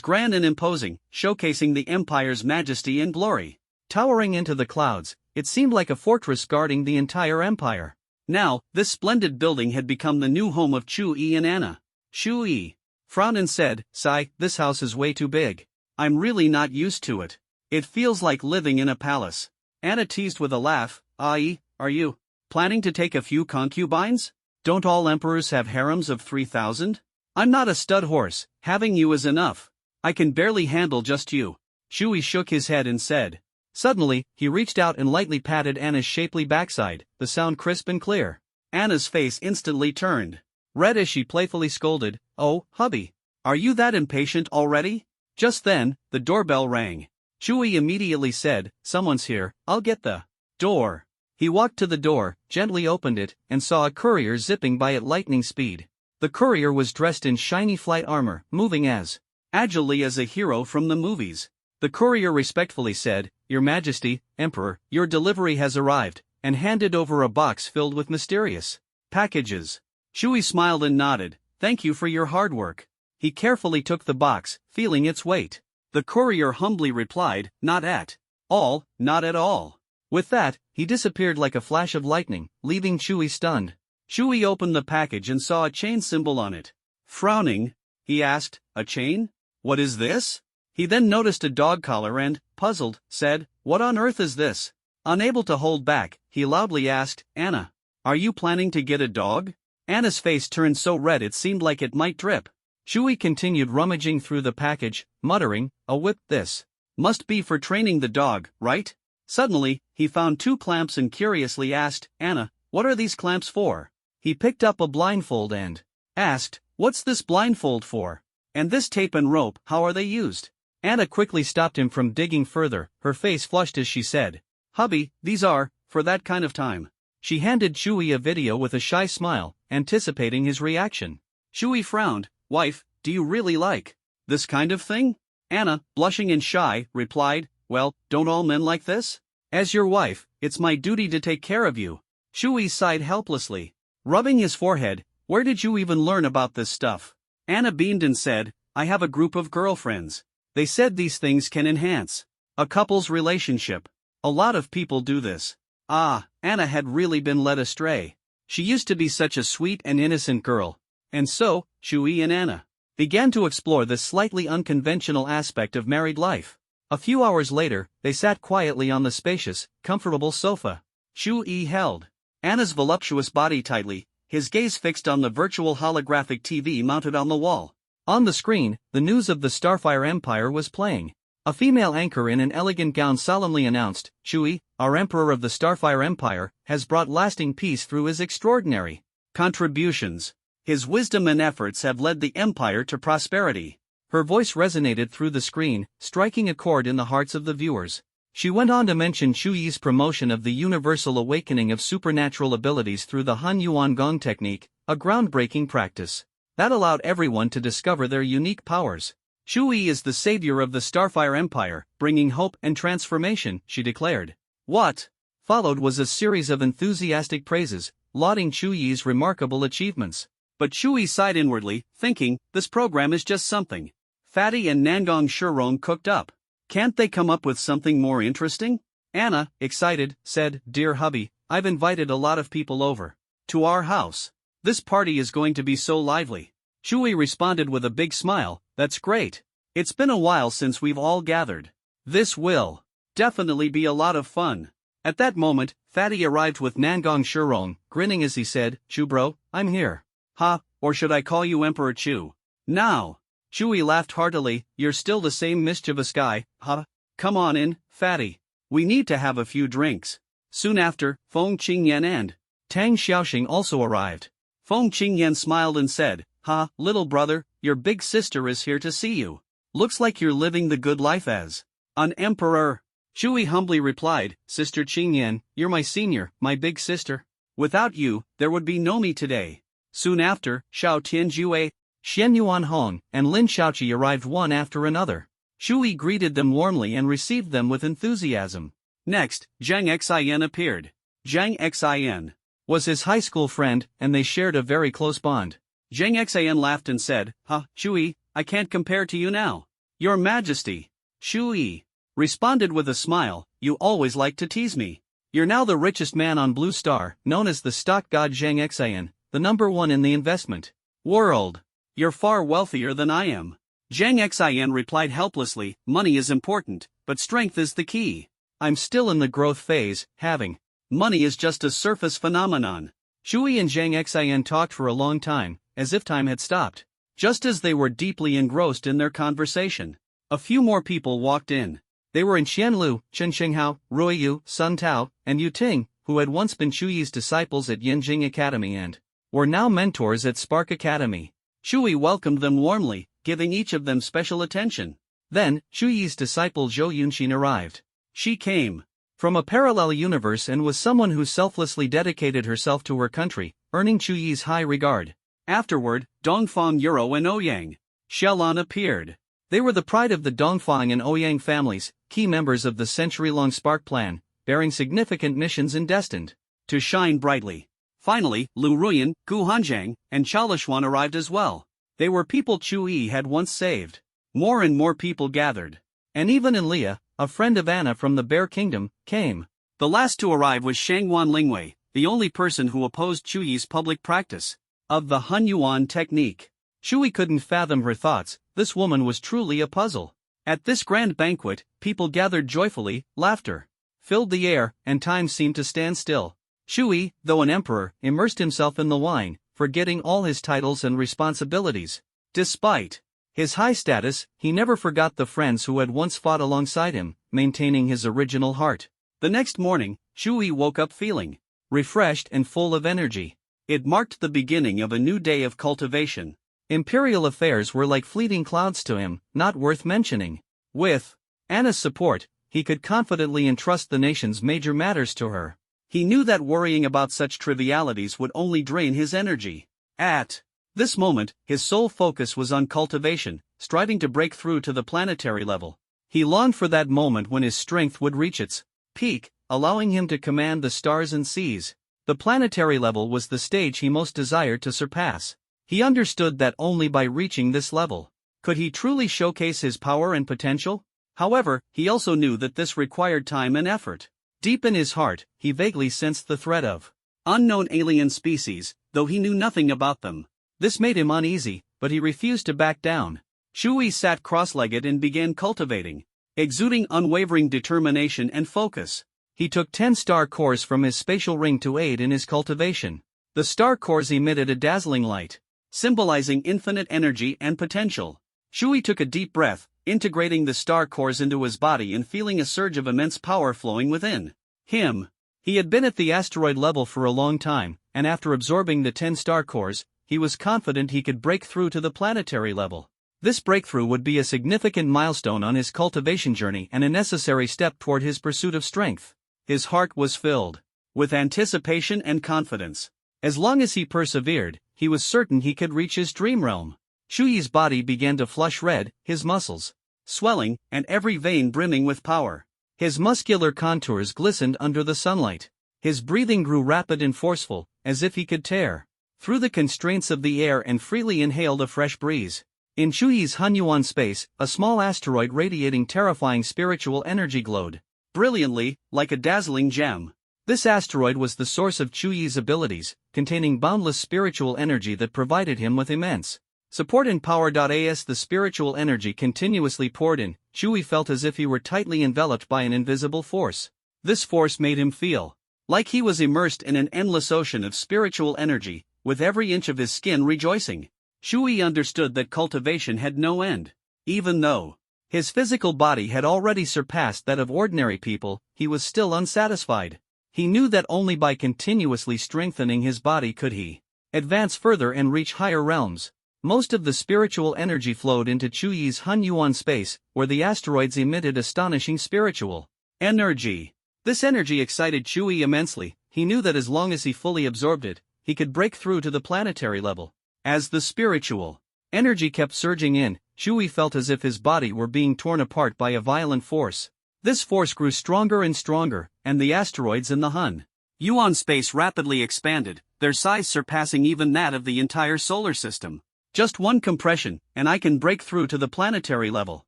grand and imposing, showcasing the Empire's majesty and glory. Towering into the clouds, it seemed like a fortress guarding the entire empire. Now, this splendid building had become the new home of Chewie and Anna. Chewie frowned and said, "Sigh, this house is way too big. I'm really not used to it. It feels like living in a palace." Anna teased with a laugh, "Ai, are you planning to take a few concubines? Don't all emperors have harems of 3,000? I'm not a stud horse, having you is enough. I can barely handle just you." Chewie shook his head and said. Suddenly, he reached out and lightly patted Anna's shapely backside, the sound crisp and clear. Anna's face instantly turned red as she playfully scolded, "Oh, hubby, are you that impatient already?" Just then, the doorbell rang. Chewie immediately said, "Someone's here, I'll get the door." He walked to the door, gently opened it, and saw a courier zipping by at lightning speed. The courier was dressed in shiny flight armor, moving as agilely as a hero from the movies. The courier respectfully said, "Your Majesty, Emperor, your delivery has arrived," and handed over a box filled with mysterious packages. Chewie smiled and nodded, "Thank you for your hard work." He carefully took the box, feeling its weight. The courier humbly replied, "Not at all, not at all." With that, he disappeared like a flash of lightning, leaving Chewie stunned. Chewie opened the package and saw a chain symbol on it. Frowning, he asked, "A chain? What is this?" He then noticed a dog collar and, puzzled, said, "What on earth is this?" Unable to hold back, he loudly asked, "Anna, are you planning to get a dog?" Anna's face turned so red it seemed like it might drip. Chewie continued rummaging through the package, muttering, "A whip, this must be for training the dog, right?" Suddenly, he found two clamps and curiously asked, "Anna, what are these clamps for?" He picked up a blindfold and asked, "What's this blindfold for? And this tape and rope, how are they used?" Anna quickly stopped him from digging further, her face flushed as she said, "Hubby, these are for that kind of time." She handed Chewie a video with a shy smile, anticipating his reaction. Chewie frowned, "Wife, do you really like this kind of thing?" Anna, blushing and shy, replied, well, don't all men like this? As your wife, it's my duty to take care of you. Shui sighed helplessly. Rubbing his forehead, where did you even learn about this stuff? Anna beamed and said, I have a group of girlfriends. They said these things can enhance a couple's relationship. A lot of people do this. Ah, Anna had really been led astray. She used to be such a sweet and innocent girl. And so, Shui and Anna began to explore this slightly unconventional aspect of married life. A few hours later, they sat quietly on the spacious, comfortable sofa. Shui held Anna's voluptuous body tightly, his gaze fixed on the virtual holographic TV mounted on the wall. On the screen, the news of the Starfire Empire was playing. A female anchor in an elegant gown solemnly announced, Shui, our Emperor of the Starfire Empire, has brought lasting peace through his extraordinary contributions. His wisdom and efforts have led the Empire to prosperity. Her voice resonated through the screen, striking a chord in the hearts of the viewers. She went on to mention Shuyi's promotion of the universal awakening of supernatural abilities through the Han Yuan Gong technique, a groundbreaking practice that allowed everyone to discover their unique powers. Shui is the savior of the Starfire Empire, bringing hope and transformation, she declared. What followed was a series of enthusiastic praises, lauding Shuyi's remarkable achievements. But Shui sighed inwardly, thinking, this program is just something Fatty and Nangong Shurong cooked up. Can't they come up with something more interesting? Anna, excited, said, Dear hubby, I've invited a lot of people over to our house. This party is going to be so lively. Shui responded with a big smile, that's great. It's been a while since we've all gathered. This will definitely be a lot of fun. At that moment, Fatty arrived with Nangong Shurong, grinning as he said, Chu bro, I'm here. Ha, or should I call you Emperor Chu? Now. Shui laughed heartily, you're still the same mischievous guy, huh? Come on in, Fatty. We need to have a few drinks. Soon after, Feng Qingyan and Tang Xiaoxing also arrived. Feng Qingyan smiled and said, Ha, little brother, your big sister is here to see you. Looks like you're living the good life as an emperor. Shui humbly replied, Sister Qingyan, you're my senior, my big sister. Without you, there would be no me today. Soon after, Xiao Tianjue, Xian Yuan Hong, and Lin Shaoqi arrived one after another. Shui greeted them warmly and received them with enthusiasm. Next, Zhang Xian appeared. Zhang Xian was his high school friend, and they shared a very close bond. Zhang Xian laughed and said, Shui, I can't compare to you now. Your Majesty. Shui responded with a smile, you always like to tease me. You're now the richest man on Blue Star, known as the stock god Zhang Xian, the number one in the investment world. You're far wealthier than I am. Zhang Xian replied helplessly, money is important, but strength is the key. I'm still in the growth phase, having money is just a surface phenomenon. Shui and Zhang Xian talked for a long time, as if time had stopped. Just as they were deeply engrossed in their conversation, a few more people walked in. They were in Qianlu, Chen Xinghao, Ruiyu, Sun Tao, and Yu Ting, who had once been Shuyi's disciples at Yanjing Academy and were now mentors at Spark Academy. Shui welcomed them warmly, giving each of them special attention. Then, Shuyi's disciple Zhou Yunxin arrived. She came from a parallel universe and was someone who selflessly dedicated herself to her country, earning Shuyi's high regard. Afterward, Dongfang Yuro and Ouyang Xiaolan appeared. They were the pride of the Dongfang and Ouyang families, key members of the century-long Spark Plan, bearing significant missions and destined to shine brightly. Finally, Lu Ruyan, Gu Hanjiang, and Chalashuan arrived as well. They were people Chu-Yi had once saved. More and more people gathered. And even Enlia, a friend of Anna from the Bear Kingdom, came. The last to arrive was Shangwan Lingwei, the only person who opposed Chu-Yi's public practice of the Han Yuan technique. Shui couldn't fathom her thoughts, this woman was truly a puzzle. At this grand banquet, people gathered joyfully, laughter filled the air, and time seemed to stand still. Shui, though an emperor, immersed himself in the wine, forgetting all his titles and responsibilities. Despite his high status, he never forgot the friends who had once fought alongside him, maintaining his original heart. The next morning, Shui woke up feeling refreshed and full of energy. It marked the beginning of a new day of cultivation. Imperial affairs were like fleeting clouds to him, not worth mentioning. With Anna's support, he could confidently entrust the nation's major matters to her. He knew that worrying about such trivialities would only drain his energy. At this moment, his sole focus was on cultivation, striving to break through to the planetary level. He longed for that moment when his strength would reach its peak, allowing him to command the stars and seas. The planetary level was the stage he most desired to surpass. He understood that only by reaching this level could he truly showcase his power and potential. However, he also knew that this required time and effort. Deep in his heart, he vaguely sensed the threat of unknown alien species, though he knew nothing about them. This made him uneasy, but he refused to back down. Shui sat cross-legged and began cultivating, exuding unwavering determination and focus. He took 10 star cores from his spatial ring to aid in his cultivation. The star cores emitted a dazzling light, symbolizing infinite energy and potential. Shui took a deep breath, integrating the star cores into his body and feeling a surge of immense power flowing within him. He had been at the asteroid level for a long time, and after absorbing the 10 star cores, he was confident he could break through to the planetary level. This breakthrough would be a significant milestone on his cultivation journey and a necessary step toward his pursuit of strength. His heart was filled with anticipation and confidence. As long as he persevered, he was certain he could reach his dream realm. Shui's body began to flush red, his muscles swelling, and every vein brimming with power. His muscular contours glistened under the sunlight. His breathing grew rapid and forceful, as if he could tear through the constraints of the air and freely inhale the fresh breeze. In Shui's Hunyuan space, a small asteroid radiating terrifying spiritual energy glowed brilliantly, like a dazzling gem. This asteroid was the source of Shui's abilities, containing boundless spiritual energy that provided him with immense support and power. As the spiritual energy continuously poured in, Shui felt as if he were tightly enveloped by an invisible force. This force made him feel like he was immersed in an endless ocean of spiritual energy, with every inch of his skin rejoicing. Shui understood that cultivation had no end. Even though his physical body had already surpassed that of ordinary people, he was still unsatisfied. He knew that only by continuously strengthening his body could he advance further and reach higher realms. Most of the spiritual energy flowed into Shui's Hunyuan space, where the asteroids emitted astonishing spiritual energy. This energy excited Shui immensely. He knew that as long as he fully absorbed it, he could break through to the planetary level. As the spiritual energy kept surging in, Shui felt as if his body were being torn apart by a violent force. This force grew stronger and stronger, and the asteroids in the Hunyuan space rapidly expanded, their size surpassing even that of the entire solar system. Just one compression, and I can break through to the planetary level.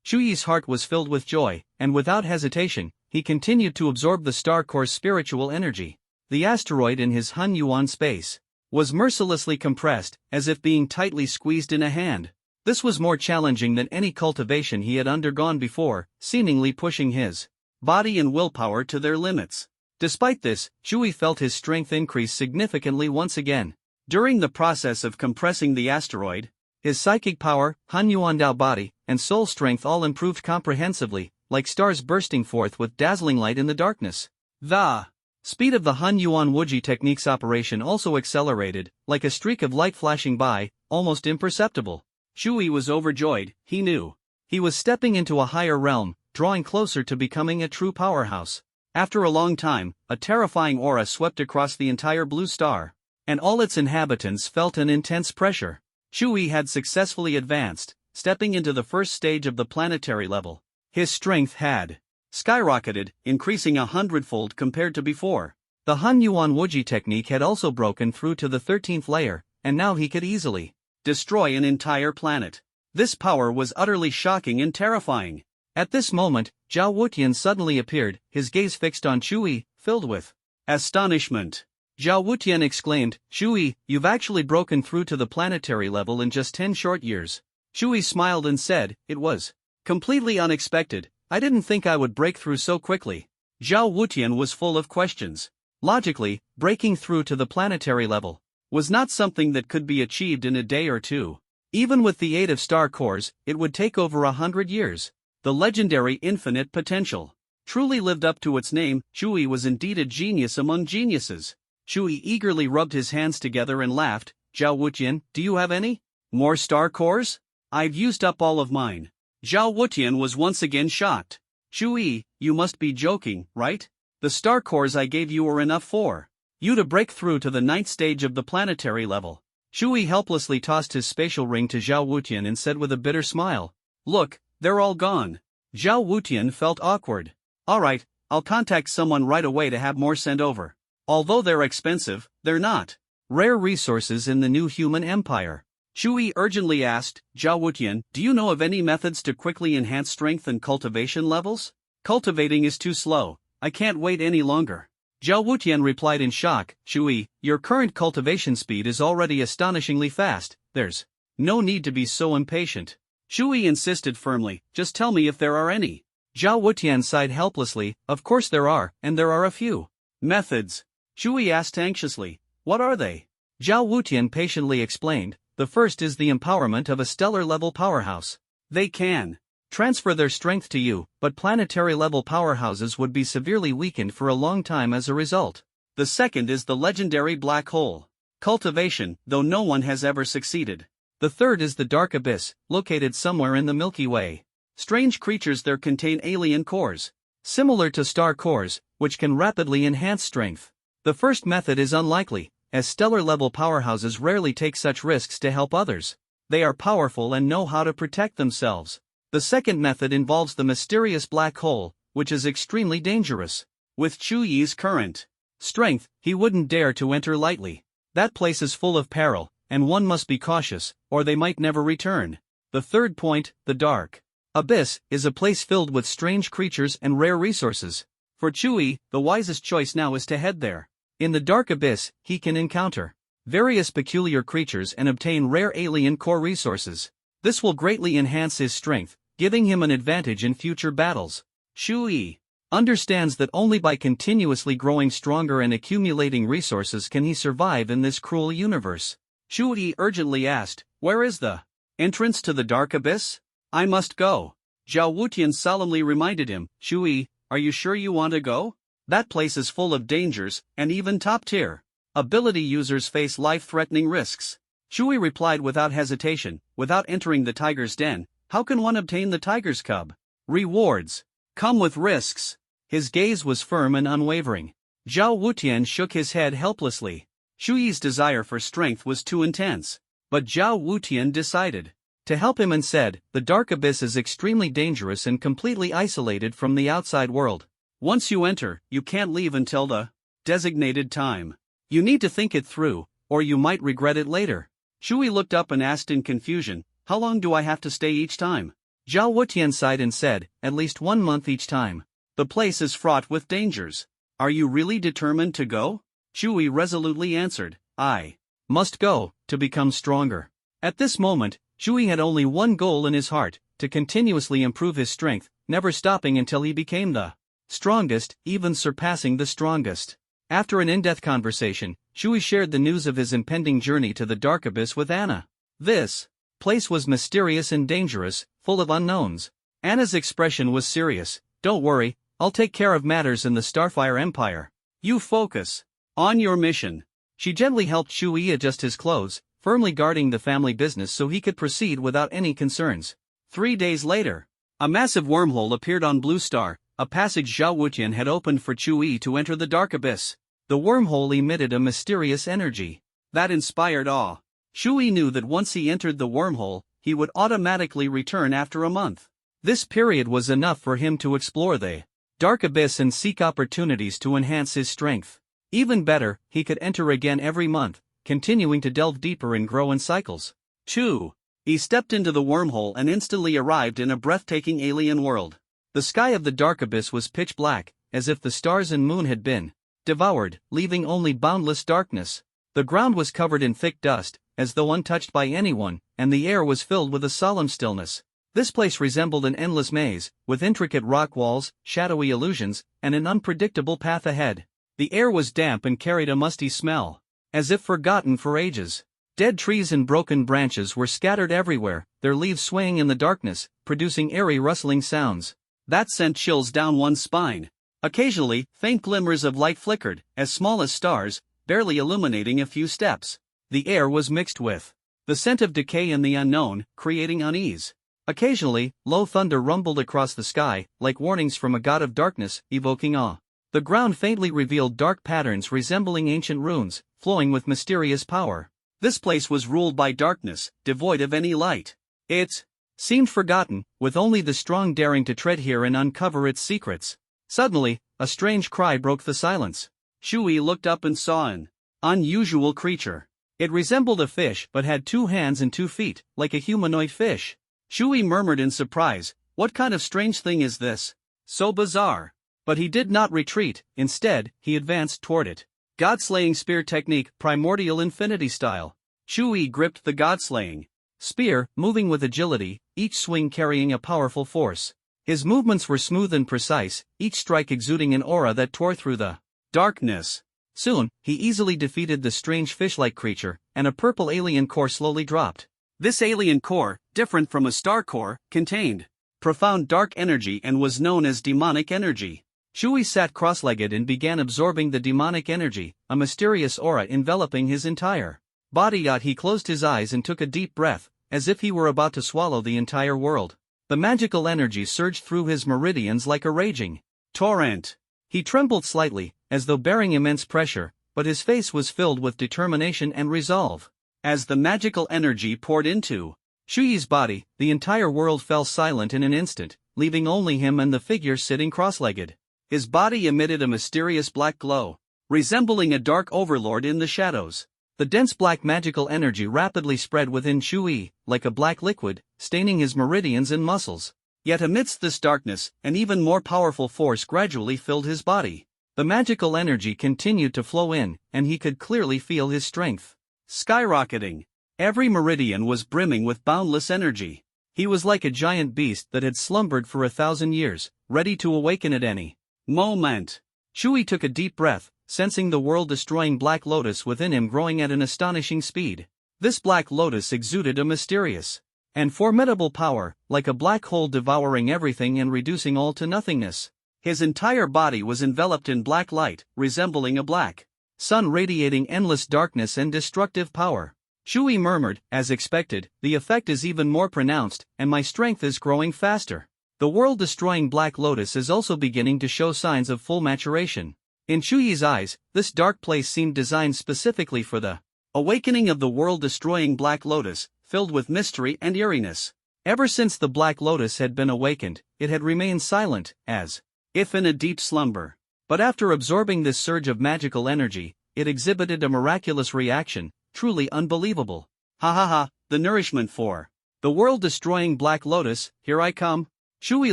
Shui's heart was filled with joy, and without hesitation, he continued to absorb the star core's spiritual energy. The asteroid in his Hunyuan space was mercilessly compressed, as if being tightly squeezed in a hand. This was more challenging than any cultivation he had undergone before, seemingly pushing his body and willpower to their limits. Despite this, Shui felt his strength increase significantly once again. During the process of compressing the asteroid, his psychic power, Hunyuan Dao body, and soul strength all improved comprehensively, like stars bursting forth with dazzling light in the darkness. The speed of the Hunyuan Wuji technique's operation also accelerated, like a streak of light flashing by, almost imperceptible. Shui was overjoyed. He knew he was stepping into a higher realm, drawing closer to becoming a true powerhouse. After a long time, a terrifying aura swept across the entire blue star, and all its inhabitants felt an intense pressure. Shui had successfully advanced, stepping into the first stage of the planetary level. His strength had skyrocketed, increasing 100-fold compared to before. The Hunyuan Wuji technique had also broken through to the 13th layer, and now he could easily destroy an entire planet. This power was utterly shocking and terrifying. At this moment, Zhao Wutian suddenly appeared, his gaze fixed on Shui, filled with astonishment. Zhao Wutian exclaimed, "Shui, you've actually broken through to the planetary level in just 10 short years." Shui smiled and said, "It was completely unexpected. I didn't think I would break through so quickly." Zhao Wutian was full of questions. Logically, breaking through to the planetary level was not something that could be achieved in a day or two. Even with the aid of star cores, it would take over 100 years. The legendary infinite potential truly lived up to its name. Shui was indeed a genius among geniuses. Shui eagerly rubbed his hands together and laughed. "Zhao Wutian, do you have any more star cores? I've used up all of mine." Zhao Wutian was once again shocked. "Shui, you must be joking, right? The star cores I gave you were enough for you to break through to the 9th stage of the planetary level." Shui helplessly tossed his spatial ring to Zhao Wutian and said with a bitter smile, "Look, they're all gone." Zhao Wutian felt awkward. Alright, I'll contact someone right away to have more sent over. Although they're expensive, they're not rare resources in the new human empire. Chui urgently asked, Zhao Wutian, do you know of any methods to quickly enhance strength and cultivation levels? Cultivating is too slow, I can't wait any longer. Zhao Wutian replied in shock, Chui, your current cultivation speed is already astonishingly fast, there's no need to be so impatient. Chui insisted firmly, just tell me if there are any. Zhao Wutian sighed helplessly, of course there are, and there are a few. Methods? Chui asked anxiously, what are they? Zhao Wutian patiently explained, the first is the empowerment of a stellar-level powerhouse. They can transfer their strength to you, but planetary-level powerhouses would be severely weakened for a long time as a result. The second is the legendary black hole cultivation, though no one has ever succeeded. The third is the dark abyss, located somewhere in the Milky Way. Strange creatures there contain alien cores, similar to star cores, which can rapidly enhance strength. The first method is unlikely, as stellar-level powerhouses rarely take such risks to help others. They are powerful and know how to protect themselves. The second method involves the mysterious black hole, which is extremely dangerous. With Chuyi's current strength, he wouldn't dare to enter lightly. That place is full of peril, and one must be cautious, or they might never return. The third point, the dark abyss, is a place filled with strange creatures and rare resources. For Chuyi, the wisest choice now is to head there. In the dark abyss, he can encounter various peculiar creatures and obtain rare alien core resources. This will greatly enhance his strength, giving him an advantage in future battles. Chuyi understands that only by continuously growing stronger and accumulating resources can he survive in this cruel universe. Chuyi urgently asked, where is the entrance to the dark abyss? I must go. Zhao Wutian solemnly reminded him, Chuyi, are you sure you want to go? That place is full of dangers, and even top-tier ability users face life-threatening risks. Chuyi replied without hesitation, without entering the tiger's den, how can one obtain the tiger's cub? Rewards come with risks. His gaze was firm and unwavering. Zhao Wutian shook his head helplessly. Chuyi's desire for strength was too intense. But Zhao Wutian decided to help him and said, the dark abyss is extremely dangerous and completely isolated from the outside world. Once you enter, you can't leave until the designated time. You need to think it through, or you might regret it later. Chuyi looked up and asked in confusion, how long do I have to stay each time? Zhao Wutian sighed and said, at least 1 month each time. The place is fraught with dangers. Are you really determined to go? Chuyi resolutely answered, I must go, to become stronger. At this moment, Chuyi had only one goal in his heart, to continuously improve his strength, never stopping until he became the strongest, even surpassing the strongest. After an in-depth conversation, Chuyi shared the news of his impending journey to the dark abyss with Anna. This place was mysterious and dangerous, full of unknowns. Anna's expression was serious. Don't worry, I'll take care of matters in the Starfire Empire. You focus on your mission. She gently helped Chuyi adjust his clothes, firmly guarding the family business so he could proceed without any concerns. 3 days later, a massive wormhole appeared on Blue Star, a passage Zhao Wutian had opened for Chuyi to enter the dark abyss. The wormhole emitted a mysterious energy that inspired awe. Chuyi knew that once he entered the wormhole, he would automatically return after a month. This period was enough for him to explore the dark abyss and seek opportunities to enhance his strength. Even better, he could enter again every month, continuing to delve deeper and grow in cycles. 2. He stepped into the wormhole and instantly arrived in a breathtaking alien world. The sky of the dark abyss was pitch black, as if the stars and moon had been devoured, leaving only boundless darkness. The ground was covered in thick dust, as though untouched by anyone, and the air was filled with a solemn stillness. This place resembled an endless maze, with intricate rock walls, shadowy illusions, and an unpredictable path ahead. The air was damp and carried a musty smell, as if forgotten for ages. Dead trees and broken branches were scattered everywhere, their leaves swaying in the darkness, producing eerie rustling sounds that sent chills down one's spine. Occasionally, faint glimmers of light flickered, as small as stars, barely illuminating a few steps. The air was mixed with the scent of decay and the unknown, creating unease. Occasionally, low thunder rumbled across the sky, like warnings from a god of darkness, evoking awe. The ground faintly revealed dark patterns resembling ancient runes, flowing with mysterious power. This place was ruled by darkness, devoid of any light. It seemed forgotten, with only the strong daring to tread here and uncover its secrets. Suddenly, a strange cry broke the silence. Shui looked up and saw an unusual creature. It resembled a fish but had 2 hands and 2 feet, like a humanoid fish. Shui murmured in surprise, "What kind of strange thing is this? So bizarre." But he did not retreat, instead, he advanced toward it. God-slaying spear technique, primordial infinity style. Shui gripped the god-slaying spear, moving with agility, each swing carrying a powerful force. His movements were smooth and precise, each strike exuding an aura that tore through the darkness. Soon, he easily defeated the strange fish-like creature, and a purple alien core slowly dropped. This alien core, different from a star core, contained profound dark energy and was known as demonic energy. Shui sat cross-legged and began absorbing the demonic energy, a mysterious aura enveloping his entire body. He closed his eyes and took a deep breath, as if he were about to swallow the entire world. The magical energy surged through his meridians like a raging torrent. He trembled slightly, as though bearing immense pressure, but his face was filled with determination and resolve. As the magical energy poured into Shui's body, the entire world fell silent in an instant, leaving only him and the figure sitting cross-legged. His body emitted a mysterious black glow, resembling a dark overlord in the shadows. The dense black magical energy rapidly spread within Shui, like a black liquid, staining his meridians and muscles. Yet amidst this darkness, an even more powerful force gradually filled his body. The magical energy continued to flow in, and he could clearly feel his strength skyrocketing. Every meridian was brimming with boundless energy. He was like a giant beast that had slumbered for 1,000 years, ready to awaken at any moment. Shui took a deep breath, sensing the world-destroying black lotus within him growing at an astonishing speed. This black lotus exuded a mysterious and formidable power, like a black hole devouring everything and reducing all to nothingness. His entire body was enveloped in black light, resembling a black sun radiating endless darkness and destructive power. Shui murmured, as expected, "The effect is even more pronounced, and my strength is growing faster." The world-destroying black lotus is also beginning to show signs of full maturation. In Shui's eyes, this dark place seemed designed specifically for the awakening of the world-destroying black lotus, filled with mystery and eeriness. Ever since the black lotus had been awakened, it had remained silent, as if in a deep slumber. But after absorbing this surge of magical energy, it exhibited a miraculous reaction, truly unbelievable. "Ha ha ha, the nourishment for the world-destroying black lotus, here I come." Shui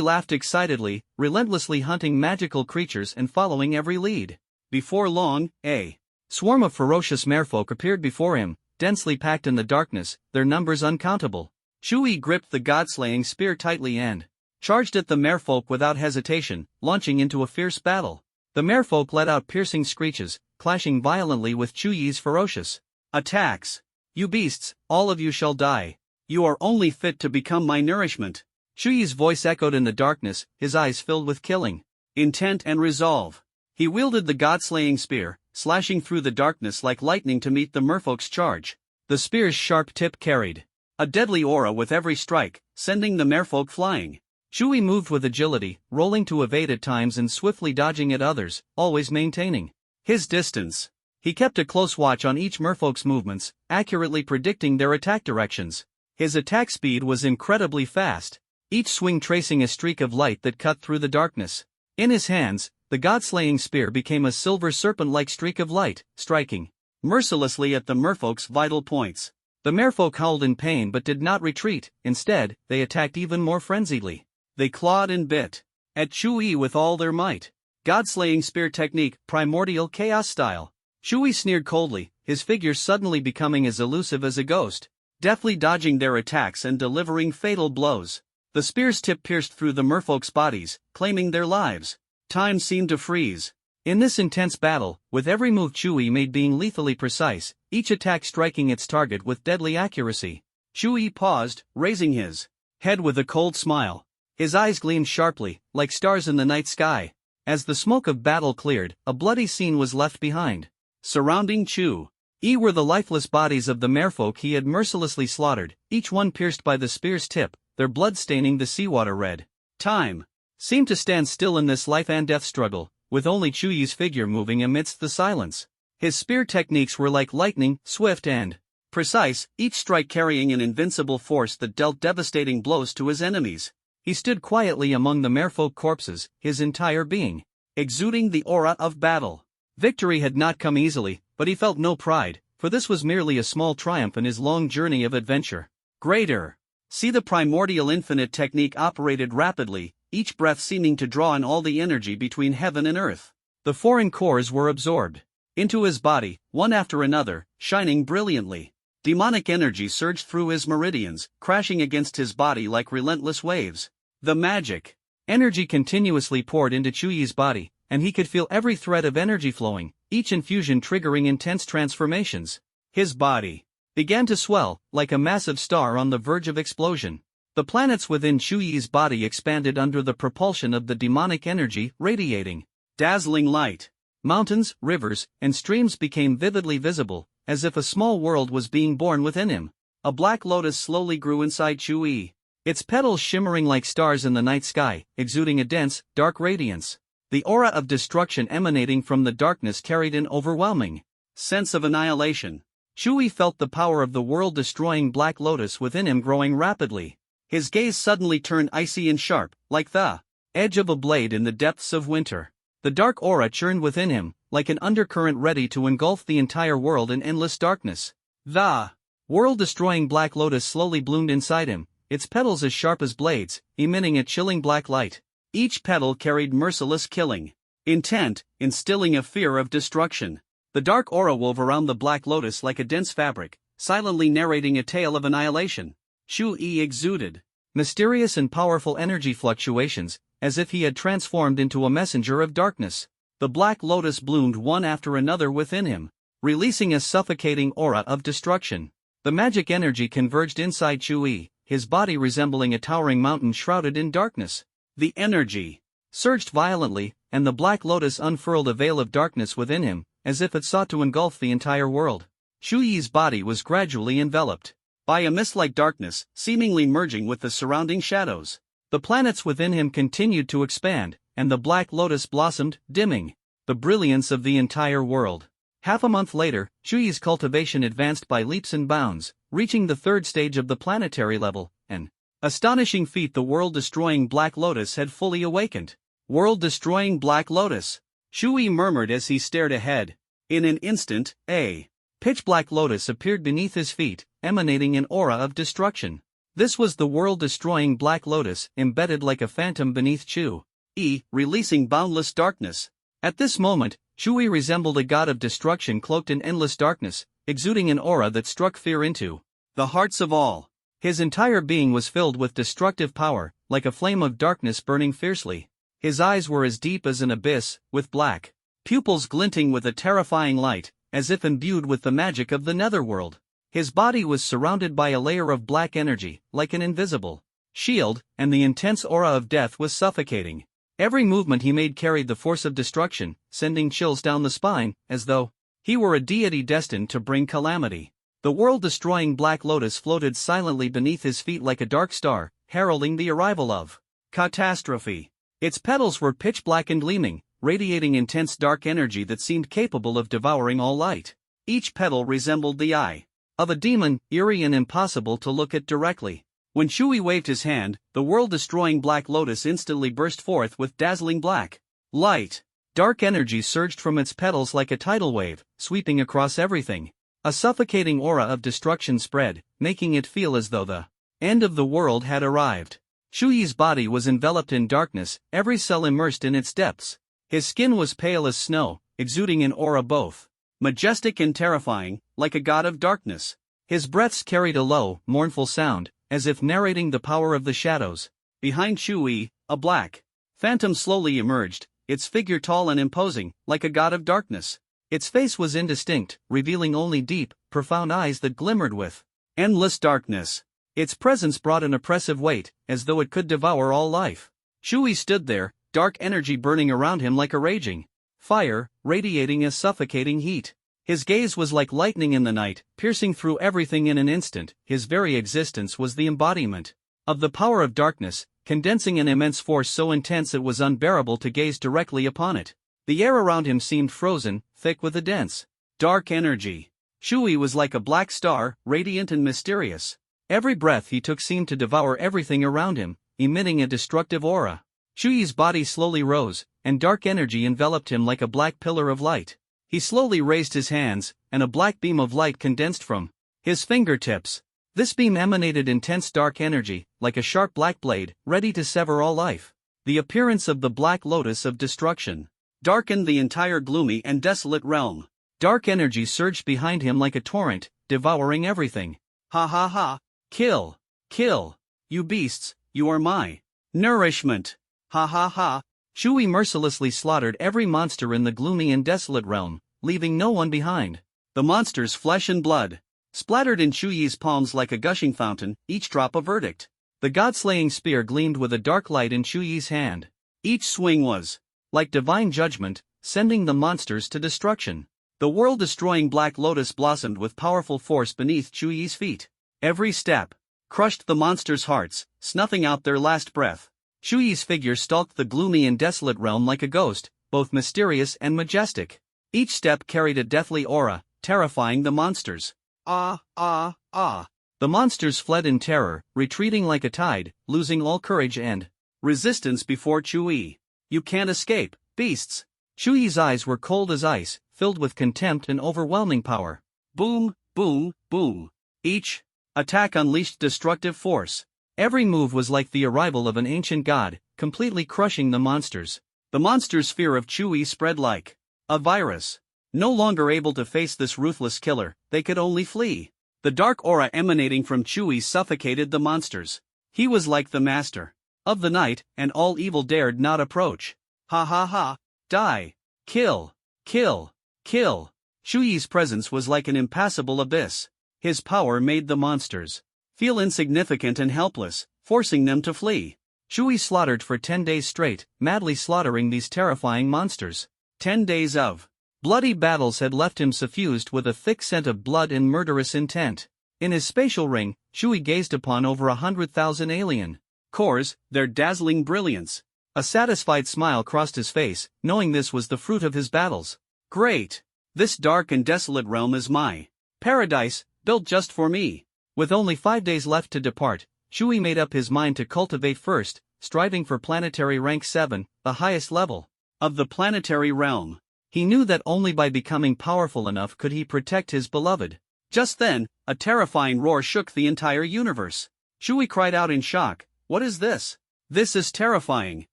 laughed excitedly, relentlessly hunting magical creatures and following every lead. Before long, a swarm of ferocious merfolk appeared before him, densely packed in the darkness, their numbers uncountable. Shui gripped the god-slaying spear tightly and charged at the merfolk without hesitation, launching into a fierce battle. The merfolk let out piercing screeches, clashing violently with Shui's ferocious attacks. "You beasts, all of you shall die. You are only fit to become my nourishment." Shui's voice echoed in the darkness, his eyes filled with killing intent and resolve. He wielded the god-slaying spear, slashing through the darkness like lightning to meet the merfolk's charge. The spear's sharp tip carried a deadly aura with every strike, sending the merfolk flying. Shui moved with agility, rolling to evade at times and swiftly dodging at others, always maintaining his distance. He kept a close watch on each merfolk's movements, accurately predicting their attack directions. His attack speed was incredibly fast, each swing tracing a streak of light that cut through the darkness. In his hands, the god-slaying spear became a silver serpent-like streak of light, striking mercilessly at the merfolk's vital points. The merfolk howled in pain but did not retreat. Instead, they attacked even more frenziedly. They clawed and bit at Shui with all their might. God-slaying spear technique, primordial chaos style. Shui sneered coldly, his figure suddenly becoming as elusive as a ghost, deftly dodging their attacks and delivering fatal blows. The spear's tip pierced through the merfolk's bodies, claiming their lives. Time seemed to freeze. In this intense battle, with every move Shui made being lethally precise, each attack striking its target with deadly accuracy. Shui paused, raising his head with a cold smile. His eyes gleamed sharply, like stars in the night sky. As the smoke of battle cleared, a bloody scene was left behind. Surrounding Shui were the lifeless bodies of the merfolk he had mercilessly slaughtered, each one pierced by the spear's tip, their blood staining the seawater red. Time seemed to stand still in this life and death struggle, with only Shui's figure moving amidst the silence. His spear techniques were like lightning, swift and Precise, each strike carrying an invincible force that dealt devastating blows to his enemies. He stood quietly among the merfolk corpses, his entire being exuding the aura of battle. Victory had not come easily, but he felt no pride, for this was merely a small triumph in his long journey of adventure. Greater. See, the primordial infinite technique operated rapidly, each breath seeming to draw in all the energy between heaven and earth. The foreign cores were absorbed into his body, one after another, shining brilliantly. Demonic energy surged through his meridians, crashing against his body like relentless waves. The magic energy continuously poured into Chuyi's body, and he could feel every thread of energy flowing, each infusion triggering intense transformations. His body began to swell, like a massive star on the verge of explosion. The planets within Chuyi's body expanded under the propulsion of the demonic energy radiating dazzling light. Mountains, rivers, and streams became vividly visible, as if a small world was being born within him. A black lotus slowly grew inside Chuyi, its petals shimmering like stars in the night sky, exuding a dense, dark radiance. The aura of destruction emanating from the darkness carried an overwhelming sense of annihilation. Chuyi felt the power of the world-destroying black lotus within him growing rapidly. His gaze suddenly turned icy and sharp, like the edge of a blade in the depths of winter. The dark aura churned within him, like an undercurrent ready to engulf the entire world in endless darkness. The world-destroying black lotus slowly bloomed inside him, its petals as sharp as blades, emitting a chilling black light. Each petal carried merciless killing intent, instilling a fear of destruction. The dark aura wove around the black lotus like a dense fabric, silently narrating a tale of annihilation. Chuyi exuded mysterious and powerful energy fluctuations, as if he had transformed into a messenger of darkness. The black lotus bloomed one after another within him, releasing a suffocating aura of destruction. The magic energy converged inside Chuyi, his body resembling a towering mountain shrouded in darkness. The energy surged violently, and the black lotus unfurled a veil of darkness within him, as if it sought to engulf the entire world. Chuyi's body was gradually enveloped by a mist-like darkness, seemingly merging with the surrounding shadows. The planets within him continued to expand, and the black lotus blossomed, dimming the brilliance of the entire world. Half a month later, Chuyi's cultivation advanced by leaps and bounds, reaching the third stage of the planetary level, an astonishing feat. The world-destroying black lotus had fully awakened. World-destroying black lotus, Chuyi murmured as he stared ahead. In an instant, a pitch-black lotus appeared beneath his feet, emanating an aura of destruction. This was the world-destroying black lotus, embedded like a phantom beneath Chuyi, releasing boundless darkness. At this moment, Chuyi resembled a god of destruction cloaked in endless darkness, exuding an aura that struck fear into the hearts of all. His entire being was filled with destructive power, like a flame of darkness burning fiercely. His eyes were as deep as an abyss, with black pupils glinting with a terrifying light, as if imbued with the magic of the netherworld. His body was surrounded by a layer of black energy, like an invisible shield, and the intense aura of death was suffocating. Every movement he made carried the force of destruction, sending chills down the spine, as though he were a deity destined to bring calamity. The world-destroying black lotus floated silently beneath his feet like a dark star, heralding the arrival of catastrophe. Its petals were pitch-black and gleaming, radiating intense dark energy that seemed capable of devouring all light. Each petal resembled the eye of a demon, eerie and impossible to look at directly. When Chuyi waved his hand, the world-destroying black lotus instantly burst forth with dazzling black light. Dark energy surged from its petals like a tidal wave, sweeping across everything. A suffocating aura of destruction spread, making it feel as though the end of the world had arrived. Chuyi's body was enveloped in darkness, every cell immersed in its depths. His skin was pale as snow, exuding an aura both majestic and terrifying, like a god of darkness. His breaths carried a low, mournful sound, as if narrating the power of the shadows. Behind Chuyi, a black phantom slowly emerged, its figure tall and imposing, like a god of darkness. Its face was indistinct, revealing only deep, profound eyes that glimmered with endless darkness. Its presence brought an oppressive weight, as though it could devour all life. Chuyi stood there, dark energy burning around him like a raging fire, radiating a suffocating heat. His gaze was like lightning in the night, piercing through everything in an instant. His very existence was the embodiment of the power of darkness, condensing an immense force so intense it was unbearable to gaze directly upon it. The air around him seemed frozen, thick with a dense, dark energy. Shui was like a black star, radiant and mysterious. Every breath he took seemed to devour everything around him, emitting a destructive aura. Shui's body slowly rose, and dark energy enveloped him like a black pillar of light. He slowly raised his hands, and a black beam of light condensed from his fingertips. This beam emanated intense dark energy, like a sharp black blade, ready to sever all life. The appearance of the Black Lotus of Destruction darkened the entire gloomy and desolate realm. Dark energy surged behind him like a torrent, devouring everything. Ha ha ha! Kill! Kill! You beasts, you are my nourishment! Ha ha ha! Shui mercilessly slaughtered every monster in the gloomy and desolate realm, leaving no one behind. The monster's flesh and blood splattered in Shui's palms like a gushing fountain, each drop a verdict. The god-slaying spear gleamed with a dark light in Shui's hand. Each swing was like divine judgment, sending the monsters to destruction. The world-destroying Black Lotus blossomed with powerful force beneath Shui's feet. Every step crushed the monsters' hearts, snuffing out their last breath. Shui's figure stalked the gloomy and desolate realm like a ghost, both mysterious and majestic. Each step carried a deathly aura, terrifying the monsters. Ah, ah, ah. The monsters fled in terror, retreating like a tide, losing all courage and resistance before Shui. You can't escape, beasts. Shui's eyes were cold as ice, filled with contempt and overwhelming power. Boom, boom, boom. Each attack unleashed destructive force. Every move was like the arrival of an ancient god, completely crushing the monsters. The monsters' fear of Shui spread like a virus. No longer able to face this ruthless killer, they could only flee. The dark aura emanating from Shui suffocated the monsters. He was like the master of the night, and all evil dared not approach. Ha ha ha! Die! Kill! Kill! Kill! Shui's presence was like an impassable abyss. His power made the monsters feel insignificant and helpless, forcing them to flee. Shui slaughtered for 10 days straight, madly slaughtering these terrifying monsters. 10 days of bloody battles had left him suffused with a thick scent of blood and murderous intent. In his spatial ring, Shui gazed upon over 100,000 alien cores, their dazzling brilliance. A satisfied smile crossed his face, knowing this was the fruit of his battles. Great! This dark and desolate realm is my paradise, built just for me. With only 5 days left to depart, Shui made up his mind to cultivate first, striving for planetary rank 7, the highest level of the planetary realm. He knew that only by becoming powerful enough could he protect his beloved. Just then, a terrifying roar shook the entire universe. Shui cried out in shock, "What is this? This is terrifying!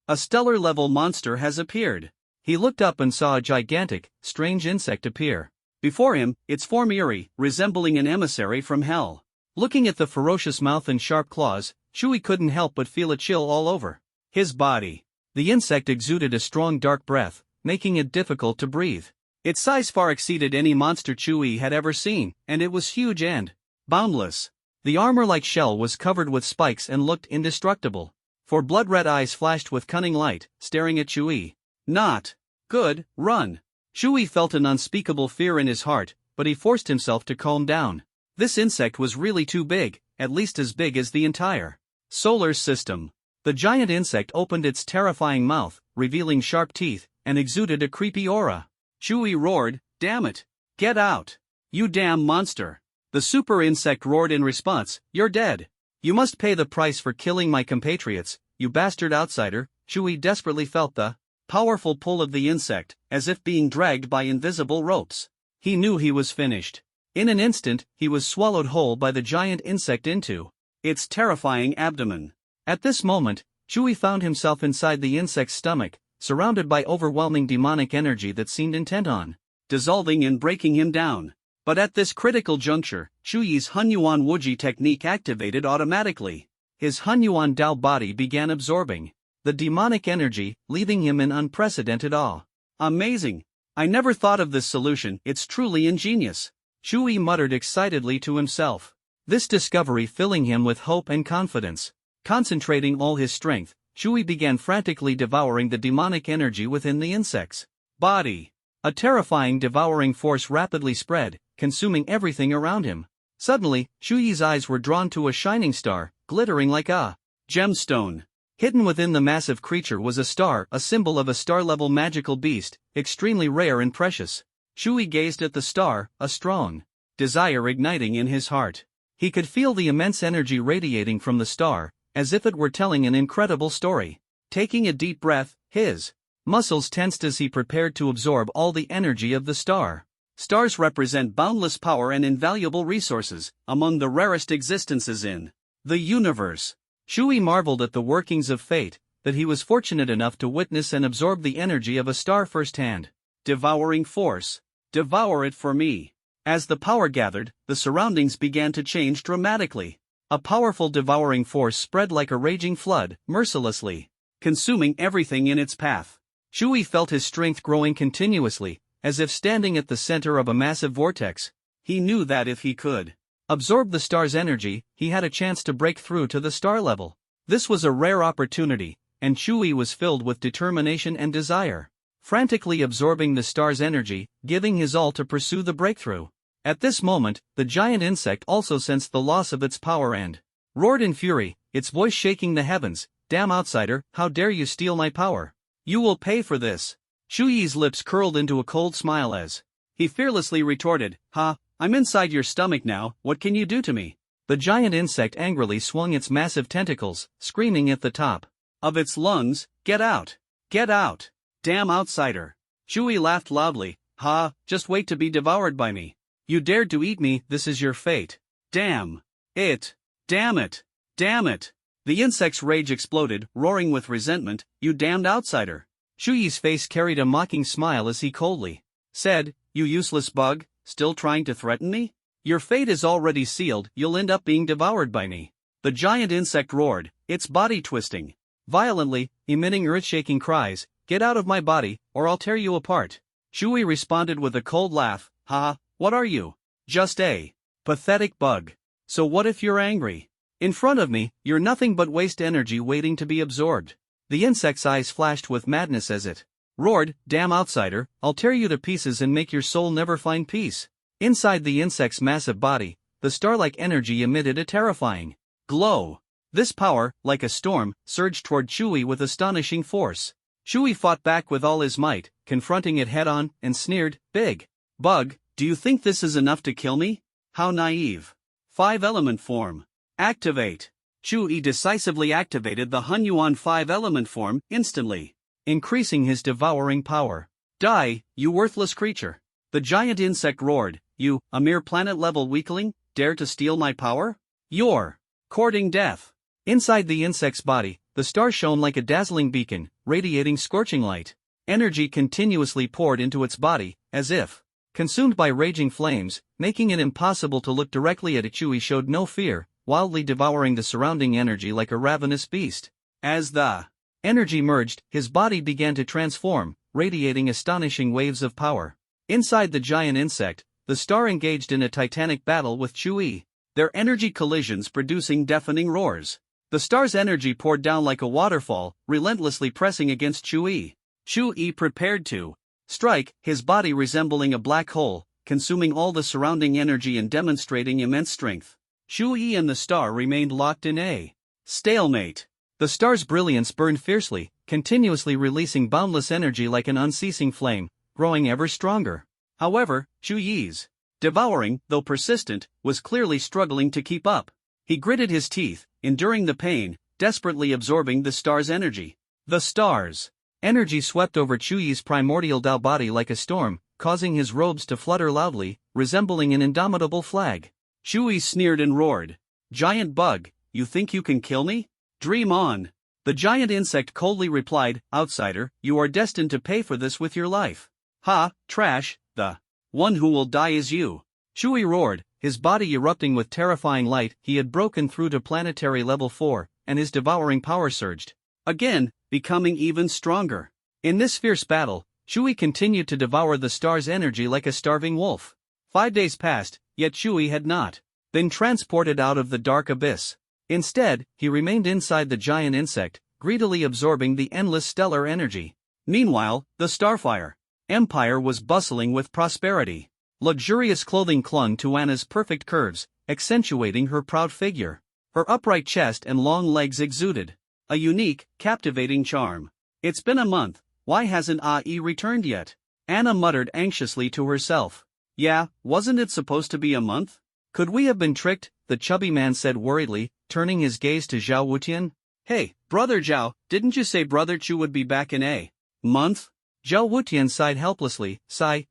A stellar-level monster has appeared." He looked up and saw a gigantic, strange insect appear before him, its form eerie, resembling an emissary from hell. Looking at the ferocious mouth and sharp claws, Shui couldn't help but feel a chill all over his body. The insect exuded a strong dark breath, making it difficult to breathe. Its size far exceeded any monster Shui had ever seen, and it was huge and boundless. The armor-like shell was covered with spikes and looked indestructible. Four blood-red eyes flashed with cunning light, staring at Shui. Not good, run. Shui felt an unspeakable fear in his heart, but he forced himself to calm down. This insect was really too big, at least as big as the entire solar system. The giant insect opened its terrifying mouth, revealing sharp teeth, and exuded a creepy aura. Shui roared, "Damn it! Get out! You damn monster!" The super insect roared in response, "You're dead! You must pay the price for killing my compatriots, you bastard outsider." Shui desperately felt the powerful pull of the insect, as if being dragged by invisible ropes. He knew he was finished. In an instant, he was swallowed whole by the giant insect into its terrifying abdomen. At this moment, Shui found himself inside the insect's stomach, surrounded by overwhelming demonic energy that seemed intent on dissolving and breaking him down. But at this critical juncture, Shui's Hunyuan Wuji technique activated automatically. His Hunyuan Dao body began absorbing the demonic energy, leaving him in unprecedented awe. Amazing! I never thought of this solution, it's truly ingenious. Shui muttered excitedly to himself. This discovery filling him with hope and confidence. Concentrating all his strength, Shui began frantically devouring the demonic energy within the insect's body. A terrifying devouring force rapidly spread, consuming everything around him. Suddenly, Shui's eyes were drawn to a shining star, glittering like a gemstone. Hidden within the massive creature was a star, a symbol of a star-level magical beast, extremely rare and precious. Shui gazed at the star, a strong desire igniting in his heart. He could feel the immense energy radiating from the star, as if it were telling an incredible story. Taking a deep breath, his muscles tensed as he prepared to absorb all the energy of the star. Stars represent boundless power and invaluable resources, among the rarest existences in the universe. Shui marveled at the workings of fate, that he was fortunate enough to witness and absorb the energy of a star firsthand. Devouring force. Devour it for me. As the power gathered, the surroundings began to change dramatically. A powerful devouring force spread like a raging flood, mercilessly consuming everything in its path. Shui felt his strength growing continuously, as if standing at the center of a massive vortex. He knew that if he could absorb the star's energy, he had a chance to break through to the star level. This was a rare opportunity, and Shui was filled with determination and desire. Frantically absorbing the star's energy, giving his all to pursue the breakthrough. At this moment, the giant insect also sensed the loss of its power and roared in fury, its voice shaking the heavens. "Damn outsider, how dare you steal my power? You will pay for this." Shuyi's lips curled into a cold smile as he fearlessly retorted, "Ha, I'm inside your stomach now, what can you do to me?" The giant insect angrily swung its massive tentacles, screaming at the top of its lungs, "Get out! Get out! Damn outsider!" Shui laughed loudly, "Ha, just wait to be devoured by me. You dared to eat me, this is your fate. Damn it! Damn it! Damn it!" The insect's rage exploded, roaring with resentment, "You damned outsider." Shuyi's face carried a mocking smile as he coldly said, "You useless bug, still trying to threaten me? Your fate is already sealed, you'll end up being devoured by me." The giant insect roared, its body twisting violently, emitting earth-shaking cries, "Get out of my body, or I'll tear you apart." Shui responded with a cold laugh, "Ha, what are you? Just a pathetic bug. So what if you're angry? In front of me, you're nothing but waste energy waiting to be absorbed." The insect's eyes flashed with madness as it roared, "Damn outsider, I'll tear you to pieces and make your soul never find peace." Inside the insect's massive body, the star-like energy emitted a terrifying glow. This power, like a storm, surged toward Shui with astonishing force. Shui fought back with all his might, confronting it head-on, and sneered, "Big bug, do you think this is enough to kill me? How naive. 5-element form. Activate." Shui decisively activated the Hunyuan 5-element form instantly, increasing his devouring power. "Die, you worthless creature." The giant insect roared, "You, a mere planet-level weakling, dare to steal my power? You're courting death." Inside the insect's body, the star shone like a dazzling beacon, radiating scorching light. Energy continuously poured into its body, as if consumed by raging flames, making it impossible to look directly at it. Shui showed no fear, wildly devouring the surrounding energy like a ravenous beast. As the energy merged, his body began to transform, radiating astonishing waves of power. Inside the giant insect, the star engaged in a titanic battle with Shui, their energy collisions producing deafening roars. The star's energy poured down like a waterfall, relentlessly pressing against Shui. Shui prepared to strike, his body resembling a black hole, consuming all the surrounding energy and demonstrating immense strength. Shui and the star remained locked in a stalemate. The star's brilliance burned fiercely, continuously releasing boundless energy like an unceasing flame, growing ever stronger. However, Shuyi's devouring, though persistent, was clearly struggling to keep up. He gritted his teeth, enduring the pain, desperately absorbing the star's energy. The star's energy swept over Shuyi's primordial Dao body like a storm, causing his robes to flutter loudly, resembling an indomitable flag. Shui sneered and roared, "Giant bug, you think you can kill me? Dream on." The giant insect coldly replied, "Outsider, you are destined to pay for this with your life. Ha, trash, the one who will die is you." Shui roared, his body erupting with terrifying light. He had broken through to planetary level 4, and his devouring power surged again, becoming even stronger. In this fierce battle, Shui continued to devour the star's energy like a starving wolf. 5 days passed, yet Shui had not been transported out of the dark abyss. Instead, he remained inside the giant insect, greedily absorbing the endless stellar energy. Meanwhile, the Starfire Empire was bustling with prosperity. Luxurious clothing clung to Anna's perfect curves, accentuating her proud figure. Her upright chest and long legs exuded a unique, captivating charm. "It's been a month, why hasn't Ai returned yet?" Anna muttered anxiously to herself. Yeah, wasn't it supposed to be a month? Could we have been tricked? The chubby man said worriedly, turning his gaze to Zhao Wutian. Hey, brother Zhao, didn't you say brother Chu would be back in a month? Zhao Wutian sighed helplessly.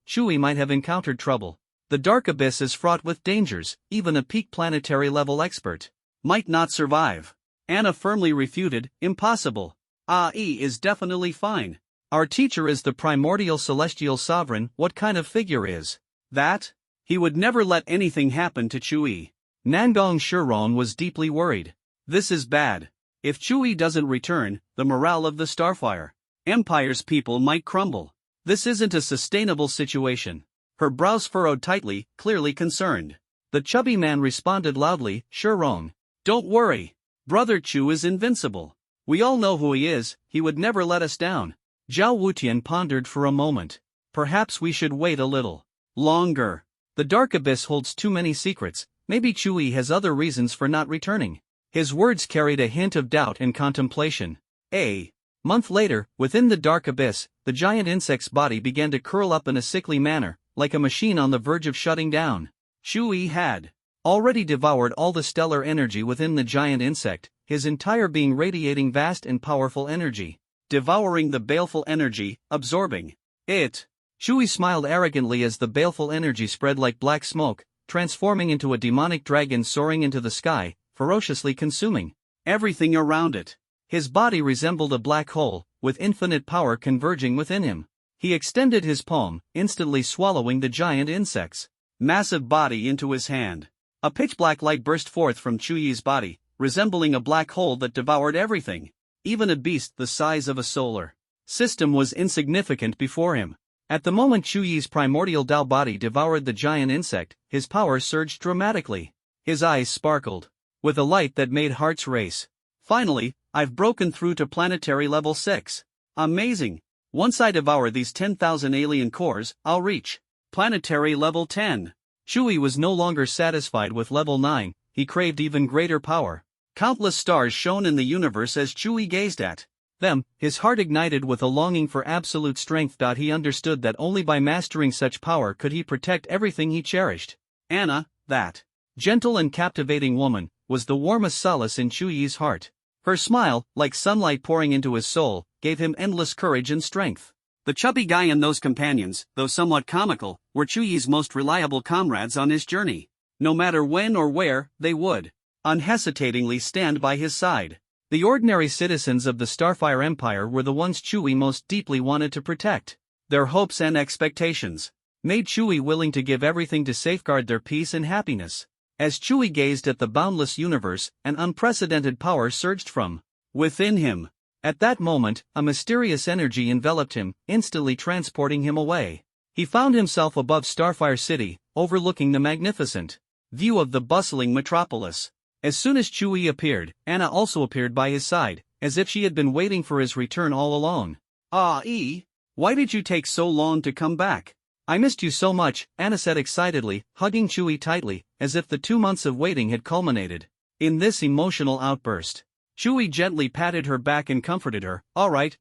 Chui might have encountered trouble. The dark abyss is fraught with dangers, even a peak planetary level expert might not survive. Anna firmly refuted, impossible. Ai is definitely fine. Our teacher is the primordial celestial sovereign. What kind of figure is that? He would never let anything happen to Chui. Nangong Shirong was deeply worried. This is bad. If Chui doesn't return, the morale of the Starfire Empire's people might crumble. This isn't a sustainable situation. Her brows furrowed tightly, clearly concerned. The chubby man responded loudly, Shirong, don't worry. Brother Chu is invincible. We all know who he is, he would never let us down. Zhao Wutian pondered for a moment. Perhaps we should wait a little longer. The dark abyss holds too many secrets. Maybe Chui has other reasons for not returning. His words carried a hint of doubt and contemplation. A month later, within the dark abyss, the giant insect's body began to curl up in a sickly manner, like a machine on the verge of shutting down. Chui had already devoured all the stellar energy within the giant insect, his entire being radiating vast and powerful energy. Devouring the baleful energy, absorbing it. Chui smiled arrogantly as the baleful energy spread like black smoke, transforming into a demonic dragon soaring into the sky, ferociously consuming everything around it. His body resembled a black hole, with infinite power converging within him. He extended his palm, instantly swallowing the giant insect's massive body into his hand. A pitch-black light burst forth from Chuyi's body, resembling a black hole that devoured everything. Even a beast the size of a solar system was insignificant before him. At the moment Chuyi's primordial Dao body devoured the giant insect, his power surged dramatically. His eyes sparkled with a light that made hearts race. Finally, I've broken through to planetary level 6. Amazing. Once I devour these 10,000 alien cores, I'll reach planetary level 10. Chui was no longer satisfied with level 9, he craved even greater power. Countless stars shone in the universe as Chui gazed at them, his heart ignited with a longing for absolute strength. He understood that only by mastering such power could he protect everything he cherished. Anna, that gentle and captivating woman, was the warmest solace in Chuyi's heart. Her smile, like sunlight pouring into his soul, gave him endless courage and strength. The chubby guy and those companions, though somewhat comical, were Chuyi's most reliable comrades on his journey. No matter when or where, they would unhesitatingly stand by his side. The ordinary citizens of the Starfire Empire were the ones Chui most deeply wanted to protect. Their hopes and expectations made Chui willing to give everything to safeguard their peace and happiness. As Chui gazed at the boundless universe, an unprecedented power surged from within him. At that moment, a mysterious energy enveloped him, instantly transporting him away. He found himself above Starfire City, overlooking the magnificent view of the bustling metropolis. As soon as Chui appeared, Anna also appeared by his side, as if she had been waiting for his return all along. Why did you take so long to come back? I missed you so much, Anna said excitedly, hugging Chui tightly, as if the 2 months of waiting had culminated in this emotional outburst. Chui gently patted her back and comforted her. All right,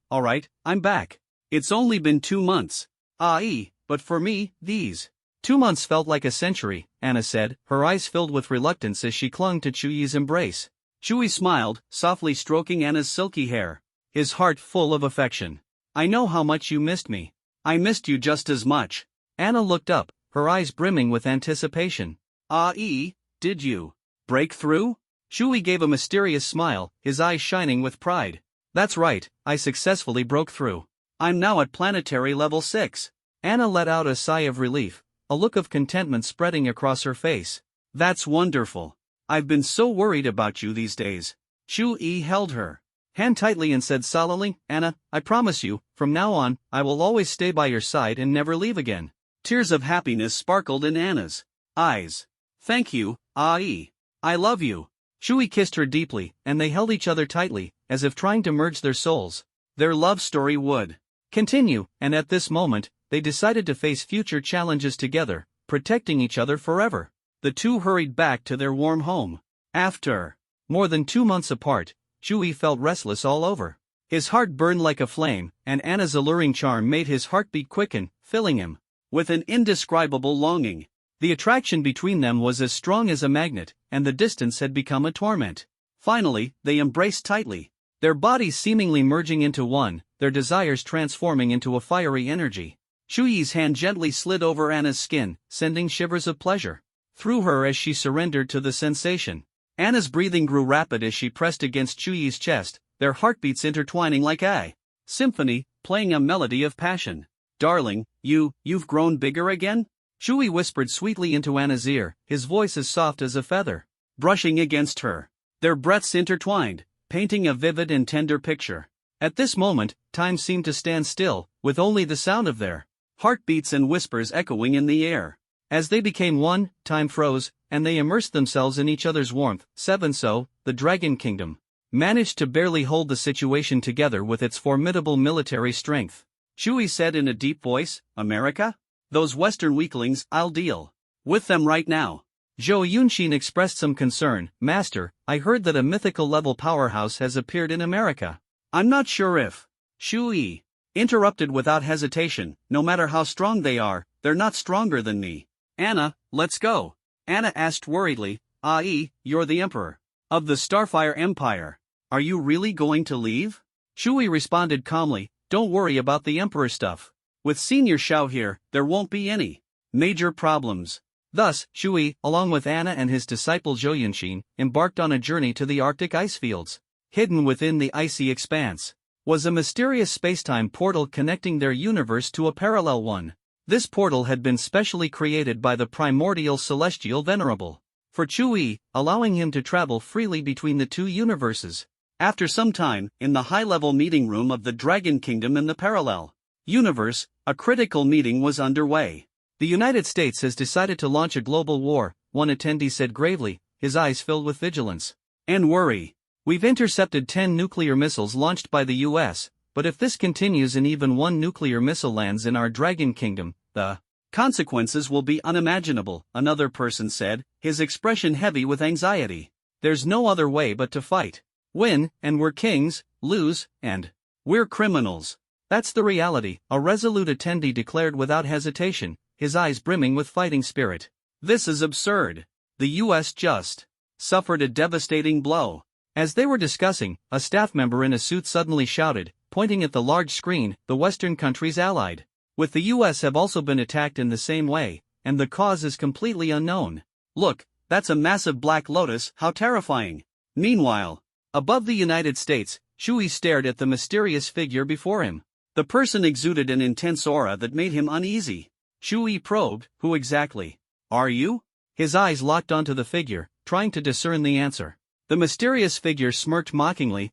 I'm back. It's only been 2 months. But for me, these 2 months felt like a century, Anna said, her eyes filled with reluctance as she clung to Chuyi's embrace. Chui smiled, softly stroking Anna's silky hair, his heart full of affection. I know how much you missed me. I missed you just as much. Anna looked up, her eyes brimming with anticipation. Did you break through? Chui gave a mysterious smile, his eyes shining with pride. That's right, I successfully broke through. I'm now at planetary level 6. Anna let out a sigh of relief, a look of contentment spreading across her face. That's wonderful. I've been so worried about you these days. Chui held her hand tightly and said solemnly, Anna, I promise you, from now on, I will always stay by your side and never leave again. Tears of happiness sparkled in Anna's eyes. Thank you, I love you. Chui kissed her deeply, and they held each other tightly, as if trying to merge their souls. Their love story would continue, and at this moment, they decided to face future challenges together, protecting each other forever. The two hurried back to their warm home. After more than 2 months apart, Chui felt restless all over. His heart burned like a flame, and Anna's alluring charm made his heartbeat quicken, filling him with an indescribable longing. The attraction between them was as strong as a magnet, and the distance had become a torment. Finally, they embraced tightly, their bodies seemingly merging into one, their desires transforming into a fiery energy. Shuyi's hand gently slid over Anna's skin, sending shivers of pleasure through her as she surrendered to the sensation. Anna's breathing grew rapid as she pressed against Shuyi's chest, their heartbeats intertwining like a symphony, playing a melody of passion. "Darling, you've grown bigger again?" Shuyi whispered sweetly into Anna's ear, his voice as soft as a feather brushing against her. Their breaths intertwined, painting a vivid and tender picture. At this moment, time seemed to stand still, with only the sound of their heartbeats and whispers echoing in the air. As they became one, time froze, and they immersed themselves in each other's warmth. So, the Dragon Kingdom managed to barely hold the situation together with its formidable military strength. Shuyi said in a deep voice, "America? Those Western weaklings, I'll deal with them right now." Zhou Yunxin expressed some concern. "Master, I heard that a mythical level powerhouse has appeared in America." "I'm not sure if..." Shuyi interrupted without hesitation. "No matter how strong they are, they're not stronger than me." "Anna, let's go." Anna asked worriedly, "You're the emperor of the Starfire Empire. Are you really going to leave?" Shuyi responded calmly, "Don't worry about the emperor stuff. With Senior Xiao here, there won't be any major problems." Thus, Shuyi, along with Anna and his disciple Zhou Yunxin, embarked on a journey to the Arctic ice fields. Hidden within the icy expanse was a mysterious spacetime portal connecting their universe to a parallel one. This portal had been specially created by the primordial celestial venerable for Shuyi, allowing him to travel freely between the two universes. After some time, in the high-level meeting room of the Dragon Kingdom in the parallel universe, a critical meeting was underway. "The United States has decided to launch a global war," one attendee said gravely, his eyes filled with vigilance and worry. "We've intercepted 10 nuclear missiles launched by the US, but if this continues and even one nuclear missile lands in our Dragon Kingdom, the consequences will be unimaginable," another person said, his expression heavy with anxiety. "There's no other way but to fight. Win, and we're kings; lose, and we're criminals. That's the reality," a resolute attendee declared without hesitation, his eyes brimming with fighting spirit. "This is absurd. The US just suffered a devastating blow." As they were discussing, a staff member in a suit suddenly shouted, pointing at the large screen, "The Western countries allied with the US have also been attacked in the same way, and the cause is completely unknown. Look, that's a massive black lotus, how terrifying." Meanwhile, above the United States, Shuyi stared at the mysterious figure before him. The person exuded an intense aura that made him uneasy. Shuyi probed, "Who exactly are you?" His eyes locked onto the figure, trying to discern the answer. The mysterious figure smirked mockingly,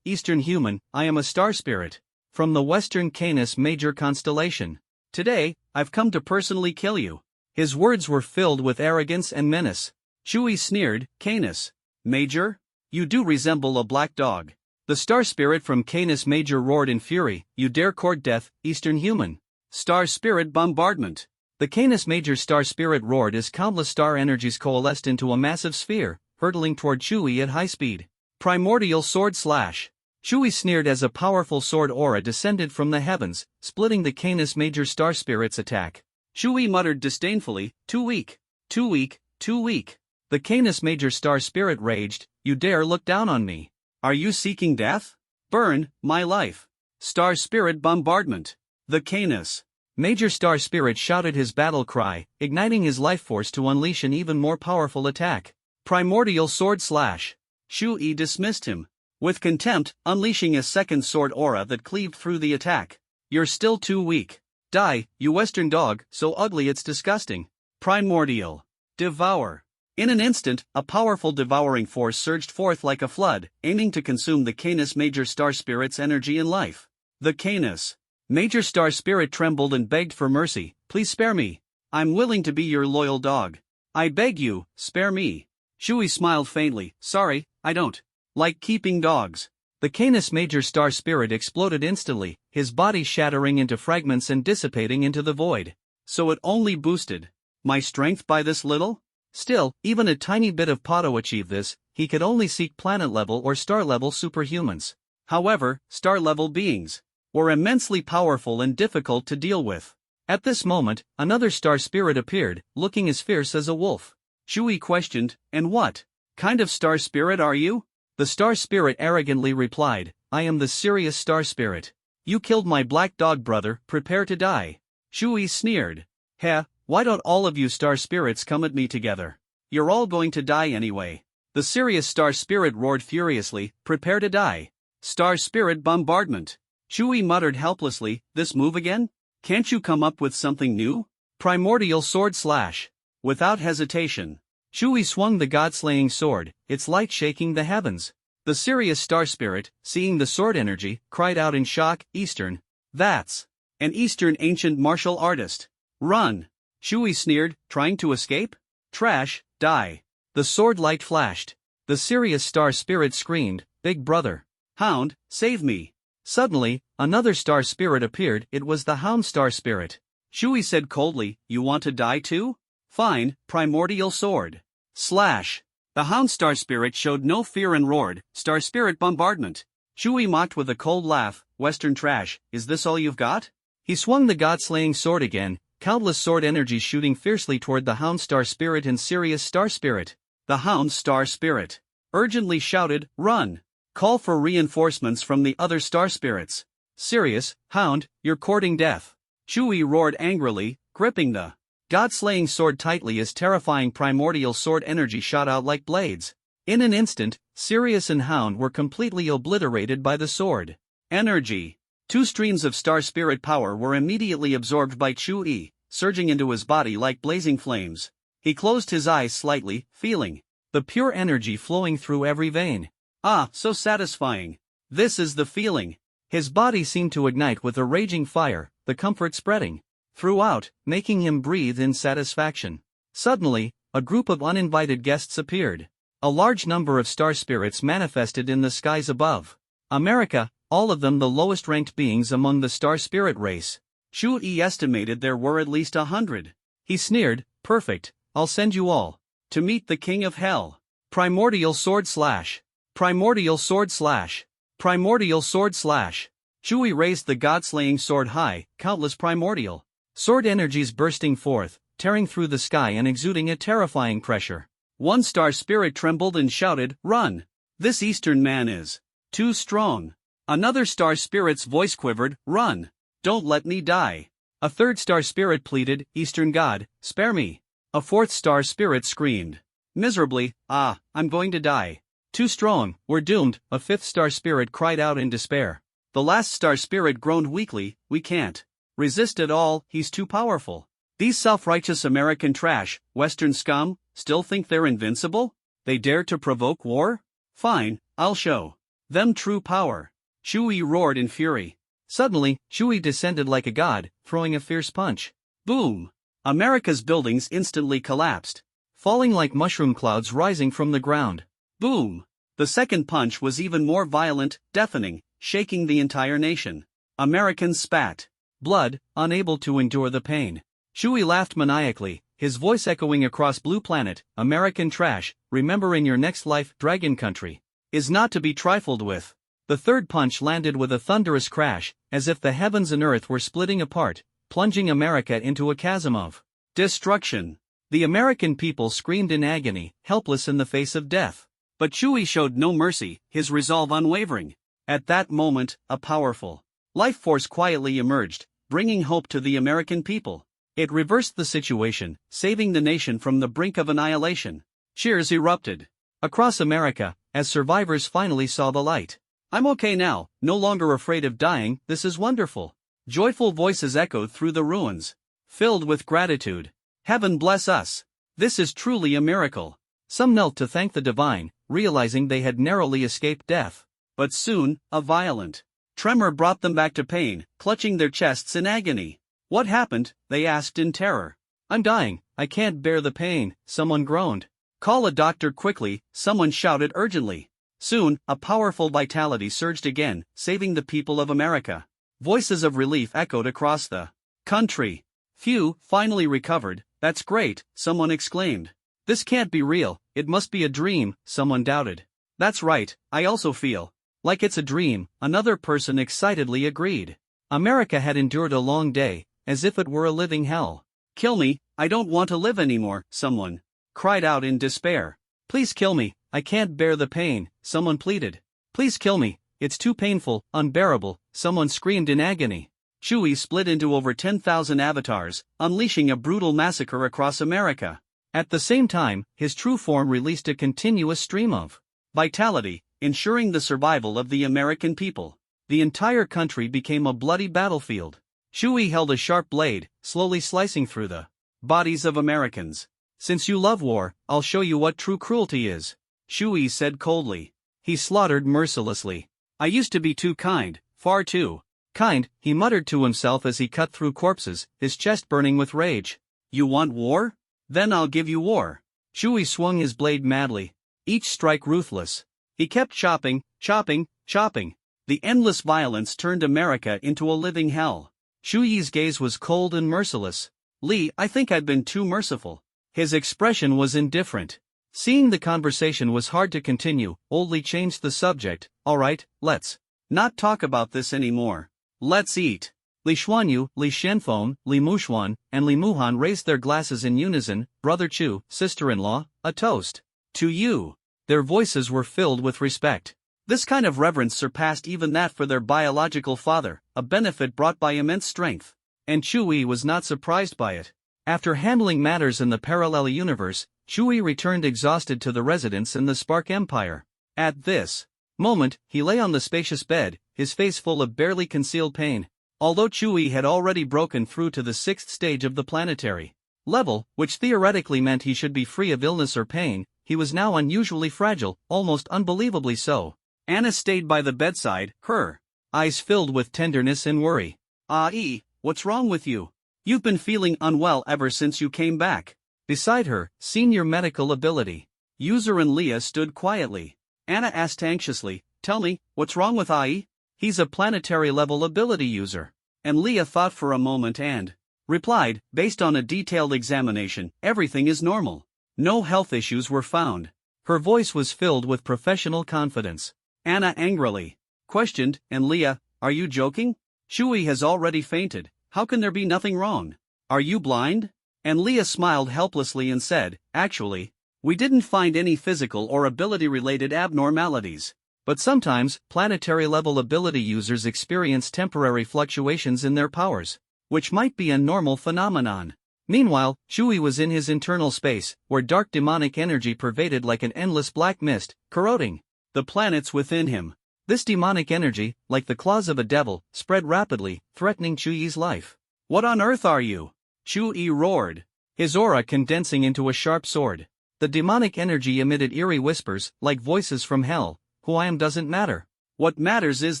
Eastern human, I am a star spirit from the Western Canis Major constellation. Today, I've come to personally kill you." His words were filled with arrogance and menace. Shuyi sneered, "Canis Major? You do resemble a black dog." The star spirit from Canis Major roared in fury, "You dare court death, Eastern human?" Star spirit bombardment. The Canis Major star spirit roared as countless star energies coalesced into a massive sphere, hurtling toward Shuyi at high speed. Primordial sword slash. Shuyi sneered as a powerful sword aura descended from the heavens, splitting the Canis Major star spirit's attack. Shuyi muttered disdainfully, "Too weak, too weak, too weak." The Canis Major star spirit raged, "You dare look down on me? Are you seeking death? Burn, my life." Star spirit bombardment. The Canis Major star spirit shouted his battle cry, igniting his life force to unleash an even more powerful attack. Primordial sword slash. Shuyi dismissed him with contempt, unleashing a second sword aura that cleaved through the attack. "You're still too weak. Die, you Western dog, so ugly it's disgusting." Primordial devour. In an instant, a powerful devouring force surged forth like a flood, aiming to consume the Canis Major star spirit's energy and life. The Canis Major star spirit trembled and begged for mercy, "Please spare me. I'm willing to be your loyal dog. I beg you, spare me." Shuyi smiled faintly, "Sorry, I don't like keeping dogs." The Canis Major star spirit exploded instantly, his body shattering into fragments and dissipating into the void. So it only boosted my strength by this little? Still, even a tiny bit of Pato achieved this. He could only seek planet-level or star-level superhumans. However, star-level beings were immensely powerful and difficult to deal with. At this moment, another star spirit appeared, looking as fierce as a wolf. Shui questioned, "And what kind of star spirit are you?" The star spirit arrogantly replied, "I am the Sirius star spirit. You killed my black dog brother, prepare to die." Shui sneered. "Heh, why don't all of you star spirits come at me together? You're all going to die anyway." The Sirius star spirit roared furiously, "Prepare to die." Star spirit bombardment. Shui muttered helplessly, "This move again? Can't you come up with something new?" Primordial sword slash. Without hesitation, Shui swung the god-slaying sword, its light shaking the heavens. The Sirius star spirit, seeing the sword energy, cried out in shock, "Eastern. That's an Eastern ancient martial artist. Run!" Shui sneered, "Trying to escape? Trash, die." The sword light flashed. The Sirius star spirit screamed, "Big brother. Hound, save me." Suddenly, another star spirit appeared. It was the Hound star spirit. Shui said coldly, "You want to die too? Fine, primordial sword. Slash." The Hound star spirit showed no fear and roared, "Star spirit bombardment." Shui mocked with a cold laugh, "Western trash, is this all you've got?" He swung the god-slaying sword again, countless sword energies shooting fiercely toward the Hound star spirit and Sirius star spirit. The Hound star spirit urgently shouted, "Run! Call for reinforcements from the other star spirits." "Sirius, Hound, you're courting death." Shui roared angrily, gripping the god-slaying sword tightly as terrifying primordial sword energy shot out like blades. In an instant, Sirius and Hound were completely obliterated by the sword energy. Two streams of star spirit power were immediately absorbed by Shui, surging into his body like blazing flames. He closed his eyes slightly, feeling the pure energy flowing through every vein. Ah, so satisfying. This is the feeling. His body seemed to ignite with a raging fire, the comfort spreading throughout, making him breathe in satisfaction. Suddenly, a group of uninvited guests appeared. A large number of star spirits manifested in the skies above. America, all of them the lowest-ranked beings among the star spirit race. Shui estimated there were at least 100. He sneered, "Perfect, I'll send you all to meet the king of hell." Primordial sword slash. Primordial sword slash. Primordial sword slash. Shui raised the god-slaying sword high, countless primordial sword energies bursting forth, tearing through the sky and exuding a terrifying pressure. One star spirit trembled and shouted, "Run! This Eastern man is too strong." Another star spirit's voice quivered, "Run! Don't let me die." A third star spirit pleaded, "Eastern god, spare me." A fourth star spirit screamed miserably, "Ah, I'm going to die. Too strong, we're doomed." A fifth star spirit cried out in despair. The last star spirit groaned weakly, "We can't resist at all, he's too powerful." These self-righteous American trash, Western scum, still think they're invincible? They dare to provoke war? Fine, I'll show them true power. Shui roared in fury. Suddenly, Shui descended like a god, throwing a fierce punch. Boom! America's buildings instantly collapsed, falling like mushroom clouds rising from the ground. Boom! The second punch was even more violent, deafening, shaking the entire nation. Americans spat blood, unable to endure the pain. Shui laughed maniacally, his voice echoing across Blue Planet, "American trash, remember in your next life, Dragon Country is not to be trifled with." The third punch landed with a thunderous crash, as if the heavens and earth were splitting apart, plunging America into a chasm of destruction. The American people screamed in agony, helpless in the face of death. But Shui showed no mercy, his resolve unwavering. At that moment, a powerful life force quietly emerged, bringing hope to the American people. It reversed the situation, saving the nation from the brink of annihilation. Cheers erupted across America, as survivors finally saw the light. "I'm okay now, no longer afraid of dying, this is wonderful." Joyful voices echoed through the ruins, filled with gratitude. "Heaven bless us. This is truly a miracle." Some knelt to thank the divine, realizing they had narrowly escaped death. But soon, a violent tremor brought them back to pain, clutching their chests in agony. "What happened?" they asked in terror. "I'm dying, I can't bear the pain," someone groaned. "Call a doctor quickly," someone shouted urgently. Soon, a powerful vitality surged again, saving the people of America. Voices of relief echoed across the country. "Phew, finally recovered, that's great," someone exclaimed. "This can't be real, it must be a dream," someone doubted. "That's right, I also feel like it's a dream," another person excitedly agreed. America had endured a long day, as if it were a living hell. "Kill me, I don't want to live anymore," someone cried out in despair. "Please kill me, I can't bear the pain," someone pleaded. "Please kill me, it's too painful, unbearable," someone screamed in agony. Chewie split into over 10,000 avatars, unleashing a brutal massacre across America. At the same time, his true form released a continuous stream of vitality, ensuring the survival of the American people. The entire country became a bloody battlefield. Chewie held a sharp blade, slowly slicing through the bodies of Americans. "Since you love war, I'll show you what true cruelty is," Chewie said coldly. He slaughtered mercilessly. "I used to be too kind, far too kind," he muttered to himself as he cut through corpses, his chest burning with rage. "You want war? Then I'll give you war." Chewie swung his blade madly, each strike ruthless. He kept chopping, chopping, chopping. The endless violence turned America into a living hell. Chewie's gaze was cold and merciless. "Lee, I think I've been too merciful." His expression was indifferent. Seeing the conversation was hard to continue, Old Lee changed the subject. "All right, let's not talk about this anymore. Let's eat." Li Xuanyu, Li Shenfeng, Li Muxuan, and Li Muhan raised their glasses in unison. "Brother Chu, sister-in-law, a toast to you." Their voices were filled with respect. This kind of reverence surpassed even that for their biological father, a benefit brought by immense strength. And Chewie was not surprised by it. After handling matters in the parallel universe, Chewie returned exhausted to the residence in the Spark Empire. At this moment, he lay on the spacious bed, his face full of barely concealed pain. Although Chewie had already broken through to the 6th stage of the planetary level, which theoretically meant he should be free of illness or pain, he was now unusually fragile, almost unbelievably so. Anna stayed by the bedside, her eyes filled with tenderness and worry. "Ah, what's wrong with you? You've been feeling unwell ever since you came back." Beside her, senior medical ability user and Leah stood quietly. Anna asked anxiously, "Tell me, what's wrong with Ai?" "He's a planetary level ability user." And Leah thought for a moment and replied, "Based on a detailed examination, everything is normal. No health issues were found." Her voice was filled with professional confidence. Anna angrily questioned, "And Leah, are you joking? Chewie has already fainted, how can there be nothing wrong? Are you blind?" And Leah smiled helplessly and said, "Actually, we didn't find any physical or ability-related abnormalities. But sometimes, planetary-level ability users experience temporary fluctuations in their powers, which might be a normal phenomenon." Meanwhile, Chewie was in his internal space, where dark demonic energy pervaded like an endless black mist, corroding the planets within him. This demonic energy, like the claws of a devil, spread rapidly, threatening Chewie's life. "What on earth are you?" Chewie roared, his aura condensing into a sharp sword. The demonic energy emitted eerie whispers, like voices from hell. "Who I am doesn't matter. What matters is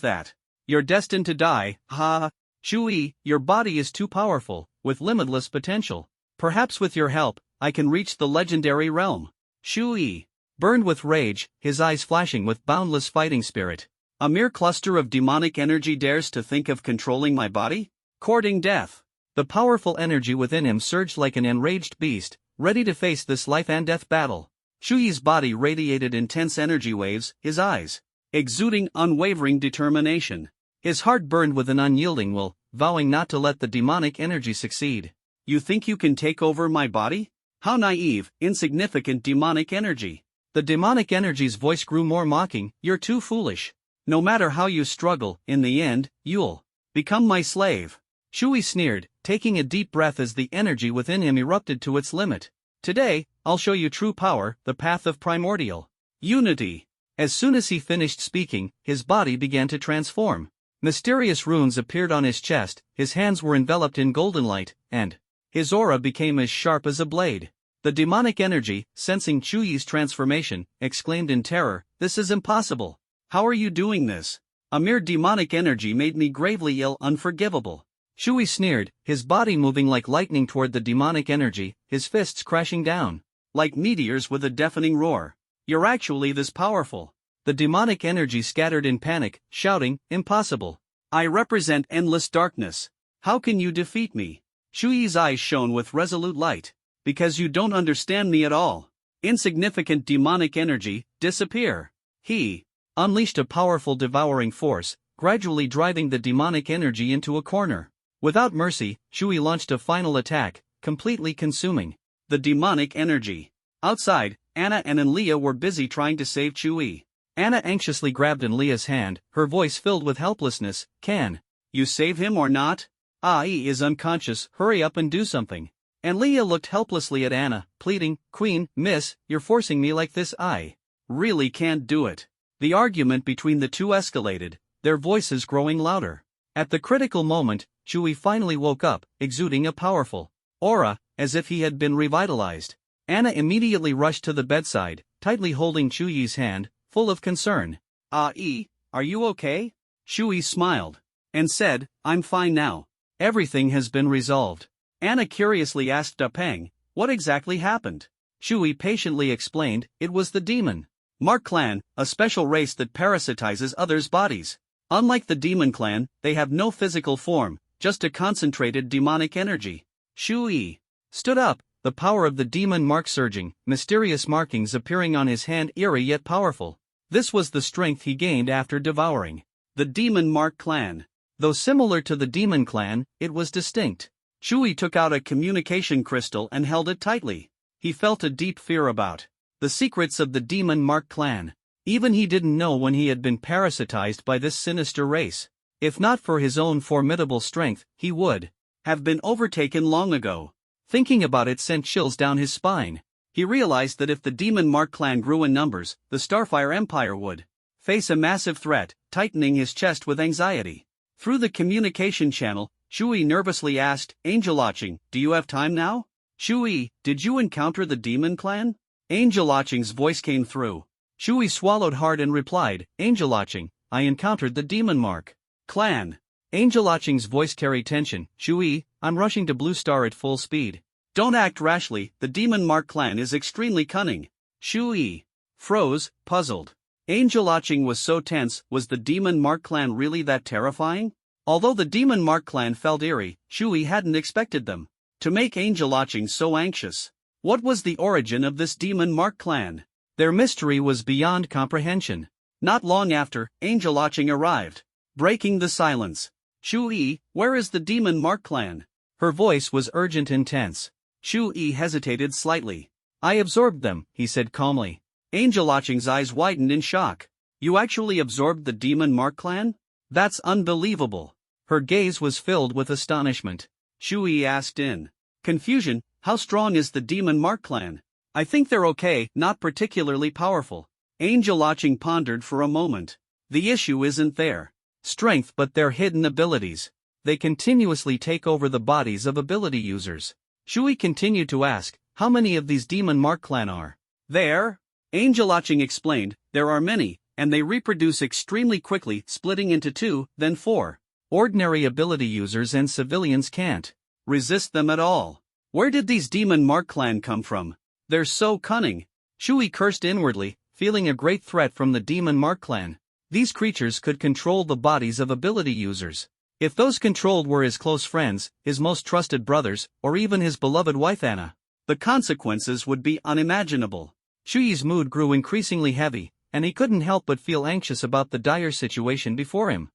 that you're destined to die, ha! Chewie, your body is too powerful, with limitless potential. Perhaps with your help, I can reach the legendary realm." Chewie burned with rage, his eyes flashing with boundless fighting spirit. "A mere cluster of demonic energy dares to think of controlling my body? Courting death." The powerful energy within him surged like an enraged beast, ready to face this life-and-death battle. Chewie's body radiated intense energy waves, his eyes exuding unwavering determination. His heart burned with an unyielding will, vowing not to let the demonic energy succeed. "You think you can take over my body? How naive, insignificant demonic energy." The demonic energy's voice grew more mocking, "You're too foolish. No matter how you struggle, in the end, you'll become my slave." Chewie sneered, taking a deep breath as the energy within him erupted to its limit. "Today, I'll show you true power, the path of primordial unity." As soon as he finished speaking, his body began to transform. Mysterious runes appeared on his chest, his hands were enveloped in golden light, and his aura became as sharp as a blade. The demonic energy, sensing Chewie's transformation, exclaimed in terror, "This is impossible. How are you doing this? A mere demonic energy made me gravely ill, unforgivable." Chewie sneered, his body moving like lightning toward the demonic energy, his fists crashing down like meteors with a deafening roar. "You're actually this powerful." The demonic energy scattered in panic, shouting, "Impossible. I represent endless darkness. How can you defeat me?" Chewie's eyes shone with resolute light. "Because you don't understand me at all. Insignificant demonic energy, disappear." He unleashed a powerful devouring force, gradually driving the demonic energy into a corner. Without mercy, Shui launched a final attack, completely consuming the demonic energy. Outside, Anna and Enlia were busy trying to save Shui. Anna anxiously grabbed Enlia's hand, her voice filled with helplessness. Can you save him or not? He is unconscious, hurry up and do something. Enlia looked helplessly at Anna, pleading, Queen, miss, you're forcing me like this, I really can't do it. The argument between the two escalated, their voices growing louder. At the critical moment, Shui finally woke up, exuding a powerful aura, as if he had been revitalized. Anna immediately rushed to the bedside, tightly holding Shuyi's hand, full of concern. Are you okay? Shui smiled and said, I'm fine now. Everything has been resolved. Anna curiously asked Peng, what exactly happened? Shui patiently explained, it was the demon Mark clan, a special race that parasitizes others' bodies. Unlike the demon clan, they have no physical form, just a concentrated demonic energy. Shui stood up, the power of the demon Mark surging, mysterious markings appearing on his hand eerie yet powerful. This was the strength he gained after devouring the demon Mark clan. Though similar to the demon clan, it was distinct. Shui took out a communication crystal and held it tightly. He felt a deep fear about the secrets of the demon Mark clan. Even he didn't know when he had been parasitized by this sinister race. If not for his own formidable strength, he would have been overtaken long ago. Thinking about it sent chills down his spine. He realized that if the demon Mark clan grew in numbers, the Starfire Empire would face a massive threat, tightening his chest with anxiety. Through the communication channel, Shui nervously asked, Angel Watching, do you have time now? Shui, did you encounter the demon clan? Angel Watching's voice came through. Shui swallowed hard and replied, Angel Watching, I encountered the demon Mark clan. Angel Watching's voice carried tension. Shui, I'm rushing to Blue Star at full speed. Don't act rashly, the demon Mark clan is extremely cunning. Shui froze, puzzled. Angel Watching was so tense, was the demon Mark clan really that terrifying? Although the demon Mark clan felt eerie, Shui hadn't expected them to make Angel Watching so anxious. What was the origin of this demon Mark clan? Their mystery was beyond comprehension. Not long after, Angel Watching arrived, breaking the silence. Shui, where is the demon Mark clan? Her voice was urgent and tense. Shui hesitated slightly. I absorbed them, he said calmly. Angel Watching's eyes widened in shock. You actually absorbed the demon Mark clan? That's unbelievable. Her gaze was filled with astonishment. Shui asked in confusion, how strong is the demon Mark clan? I think they're okay, not particularly powerful. Angel Watching pondered for a moment. The issue isn't their strength but their hidden abilities. They continuously take over the bodies of ability users. Shui continued to ask, how many of these demon Mark clan are there? Angel Watching explained, there are many, and they reproduce extremely quickly, splitting into 2, then 4. Ordinary ability users and civilians can't resist them at all. Where did these demon Mark clan come from? They're so cunning. Shui cursed inwardly, feeling a great threat from the demon Mark clan. These creatures could control the bodies of ability users. If those controlled were his close friends, his most trusted brothers, or even his beloved wife Anna, the consequences would be unimaginable. Shui's mood grew increasingly heavy, and he couldn't help but feel anxious about the dire situation before him.